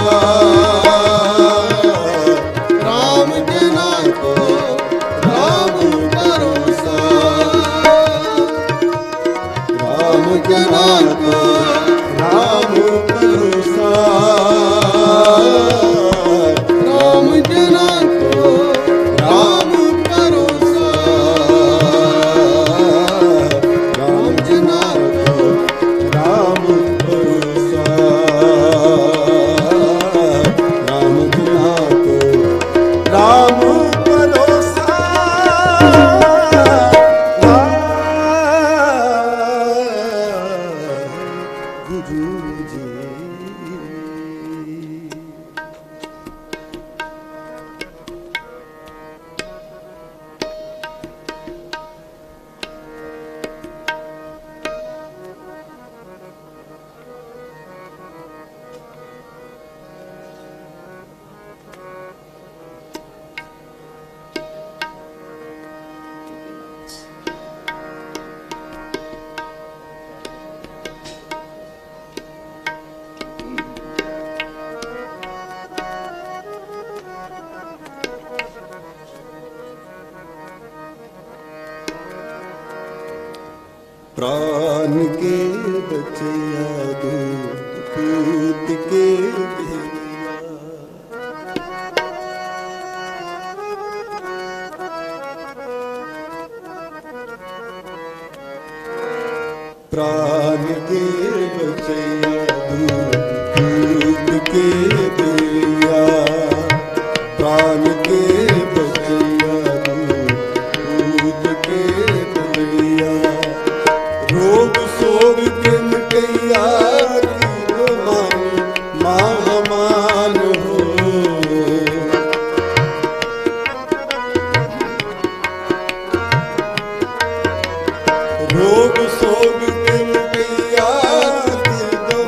ਰਾਮ ਜਨਾ ਰਾਮ ਭਰੋਸਾ ਰਾਮ ਜਨਾ ਰਾਮ ਭਰੋਸਾ ਰਾਮ ਜਨਾ ਰਾਮ ਭਰੋਸਾ ਰਾਮ ਜਨਾ ਰਾਮ ਭਰੋਸਾ ਰਾਮ ਜਨਾ ਰਾਮ ਭਰੋਸਾ ਗੁਰੂ ਜੀ प्राण के बचिया दूत के भेलिया प्राण के बचिया दूत के भेलिया प्राण के बचिया दूत के भेलिया रोग सोग के मिटैया की मान हो रोग सोग के मिटैया की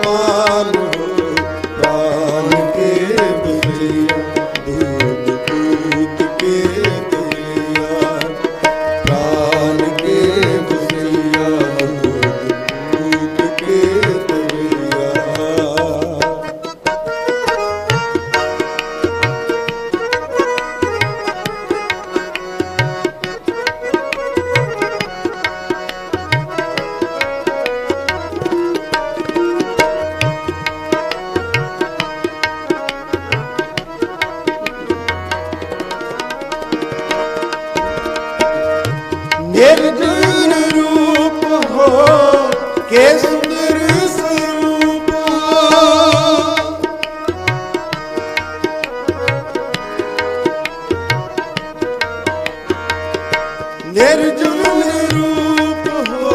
मान हो प्राण के बचिया निर्जुन रूप हो के सुंदर स्वरूप हो। निर्जुन रूप हो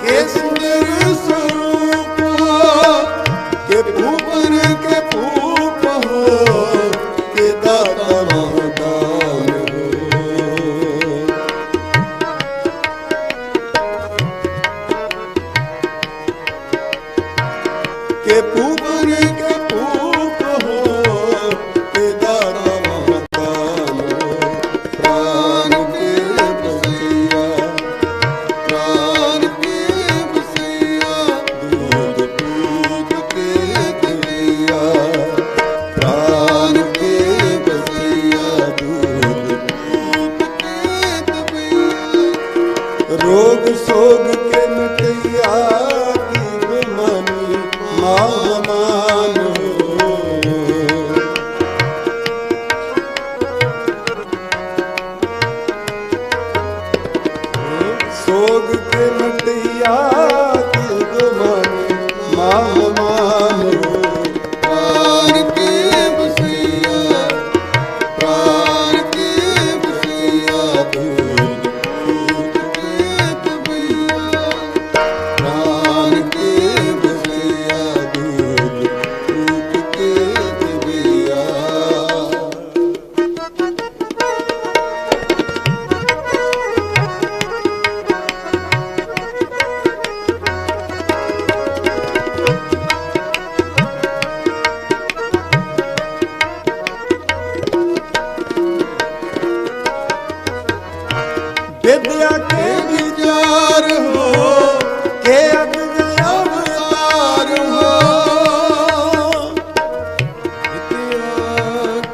के सुंदर स्वरूप हो के भूपन के भूप हो के दाता महादान के भूपन के भूप हो के दाता महादान प्राण के बसैया प्राण के बसैया दूध दूध के दरिया प्राण के बसैया दूध दूध के दरिया रोग सोग के मिटैया की बेमानी महामान सोग के मिटैया की बेमानी महामान प्राण के बसैया प्राण के बसैया दूध दूध के दरिया प्राण के बसैया दूध दूध के दरिया। विद्या के विचार हो के अद्भुत अवतार हो विद्या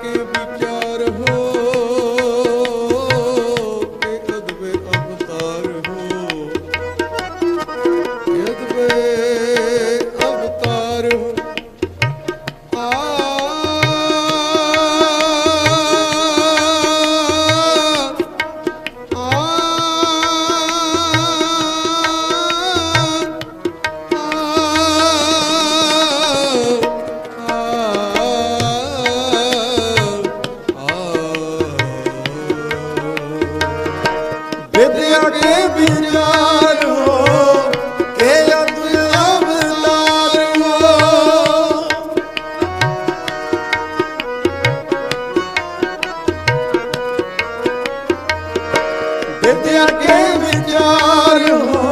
के विचार हो के अद्भुत अवतार हो के अद्भुत अवतार हो विद्या के विचार हो के अद्भुत अवतार हो विद्या के विचार हो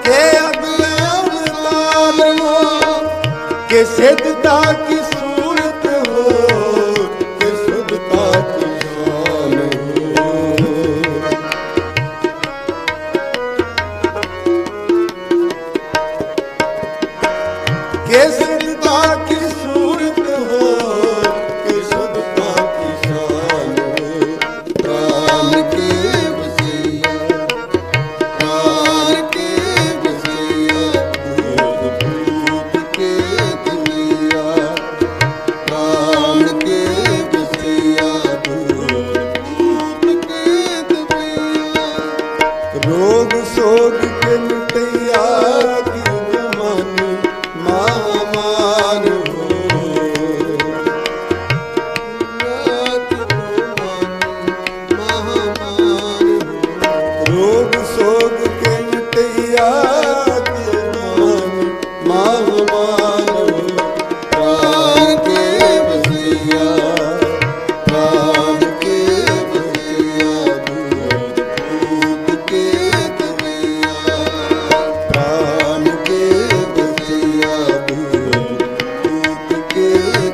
के अद्भुत अवतार हो के सिद्धता की सूरत हो के शुद्धता की शान हो के शुद्धता की सूरत हो के शुद्धता की शान हो प्राण के बसैया प्राण के बसैया दूध दूध के दरिया प्राण के बसैया दूध दूध के दरिया रोग सोग के मिटैया की बेमानी महामान हो महामान हो रोग सोग के मिटैया की बेमानी महामान हो प्राण के बसैया प्राण के बसैया दूध दूध के दरिया प्राण के बसैया दूध दूध के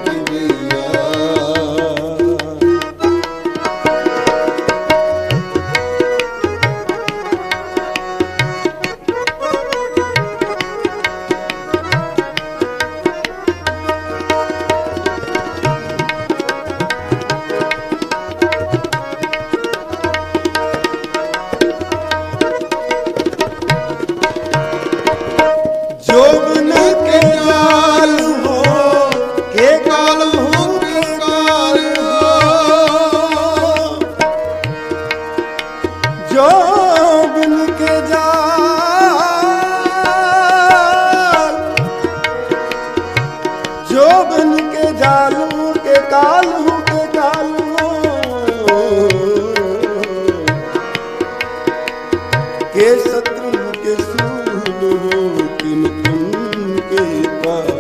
दरिया। जोगन के जाल हो के काल हो के काल हो जो के काल हूँ के काल के शत्रु के सूल हो किन तुम के काल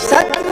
शत्रु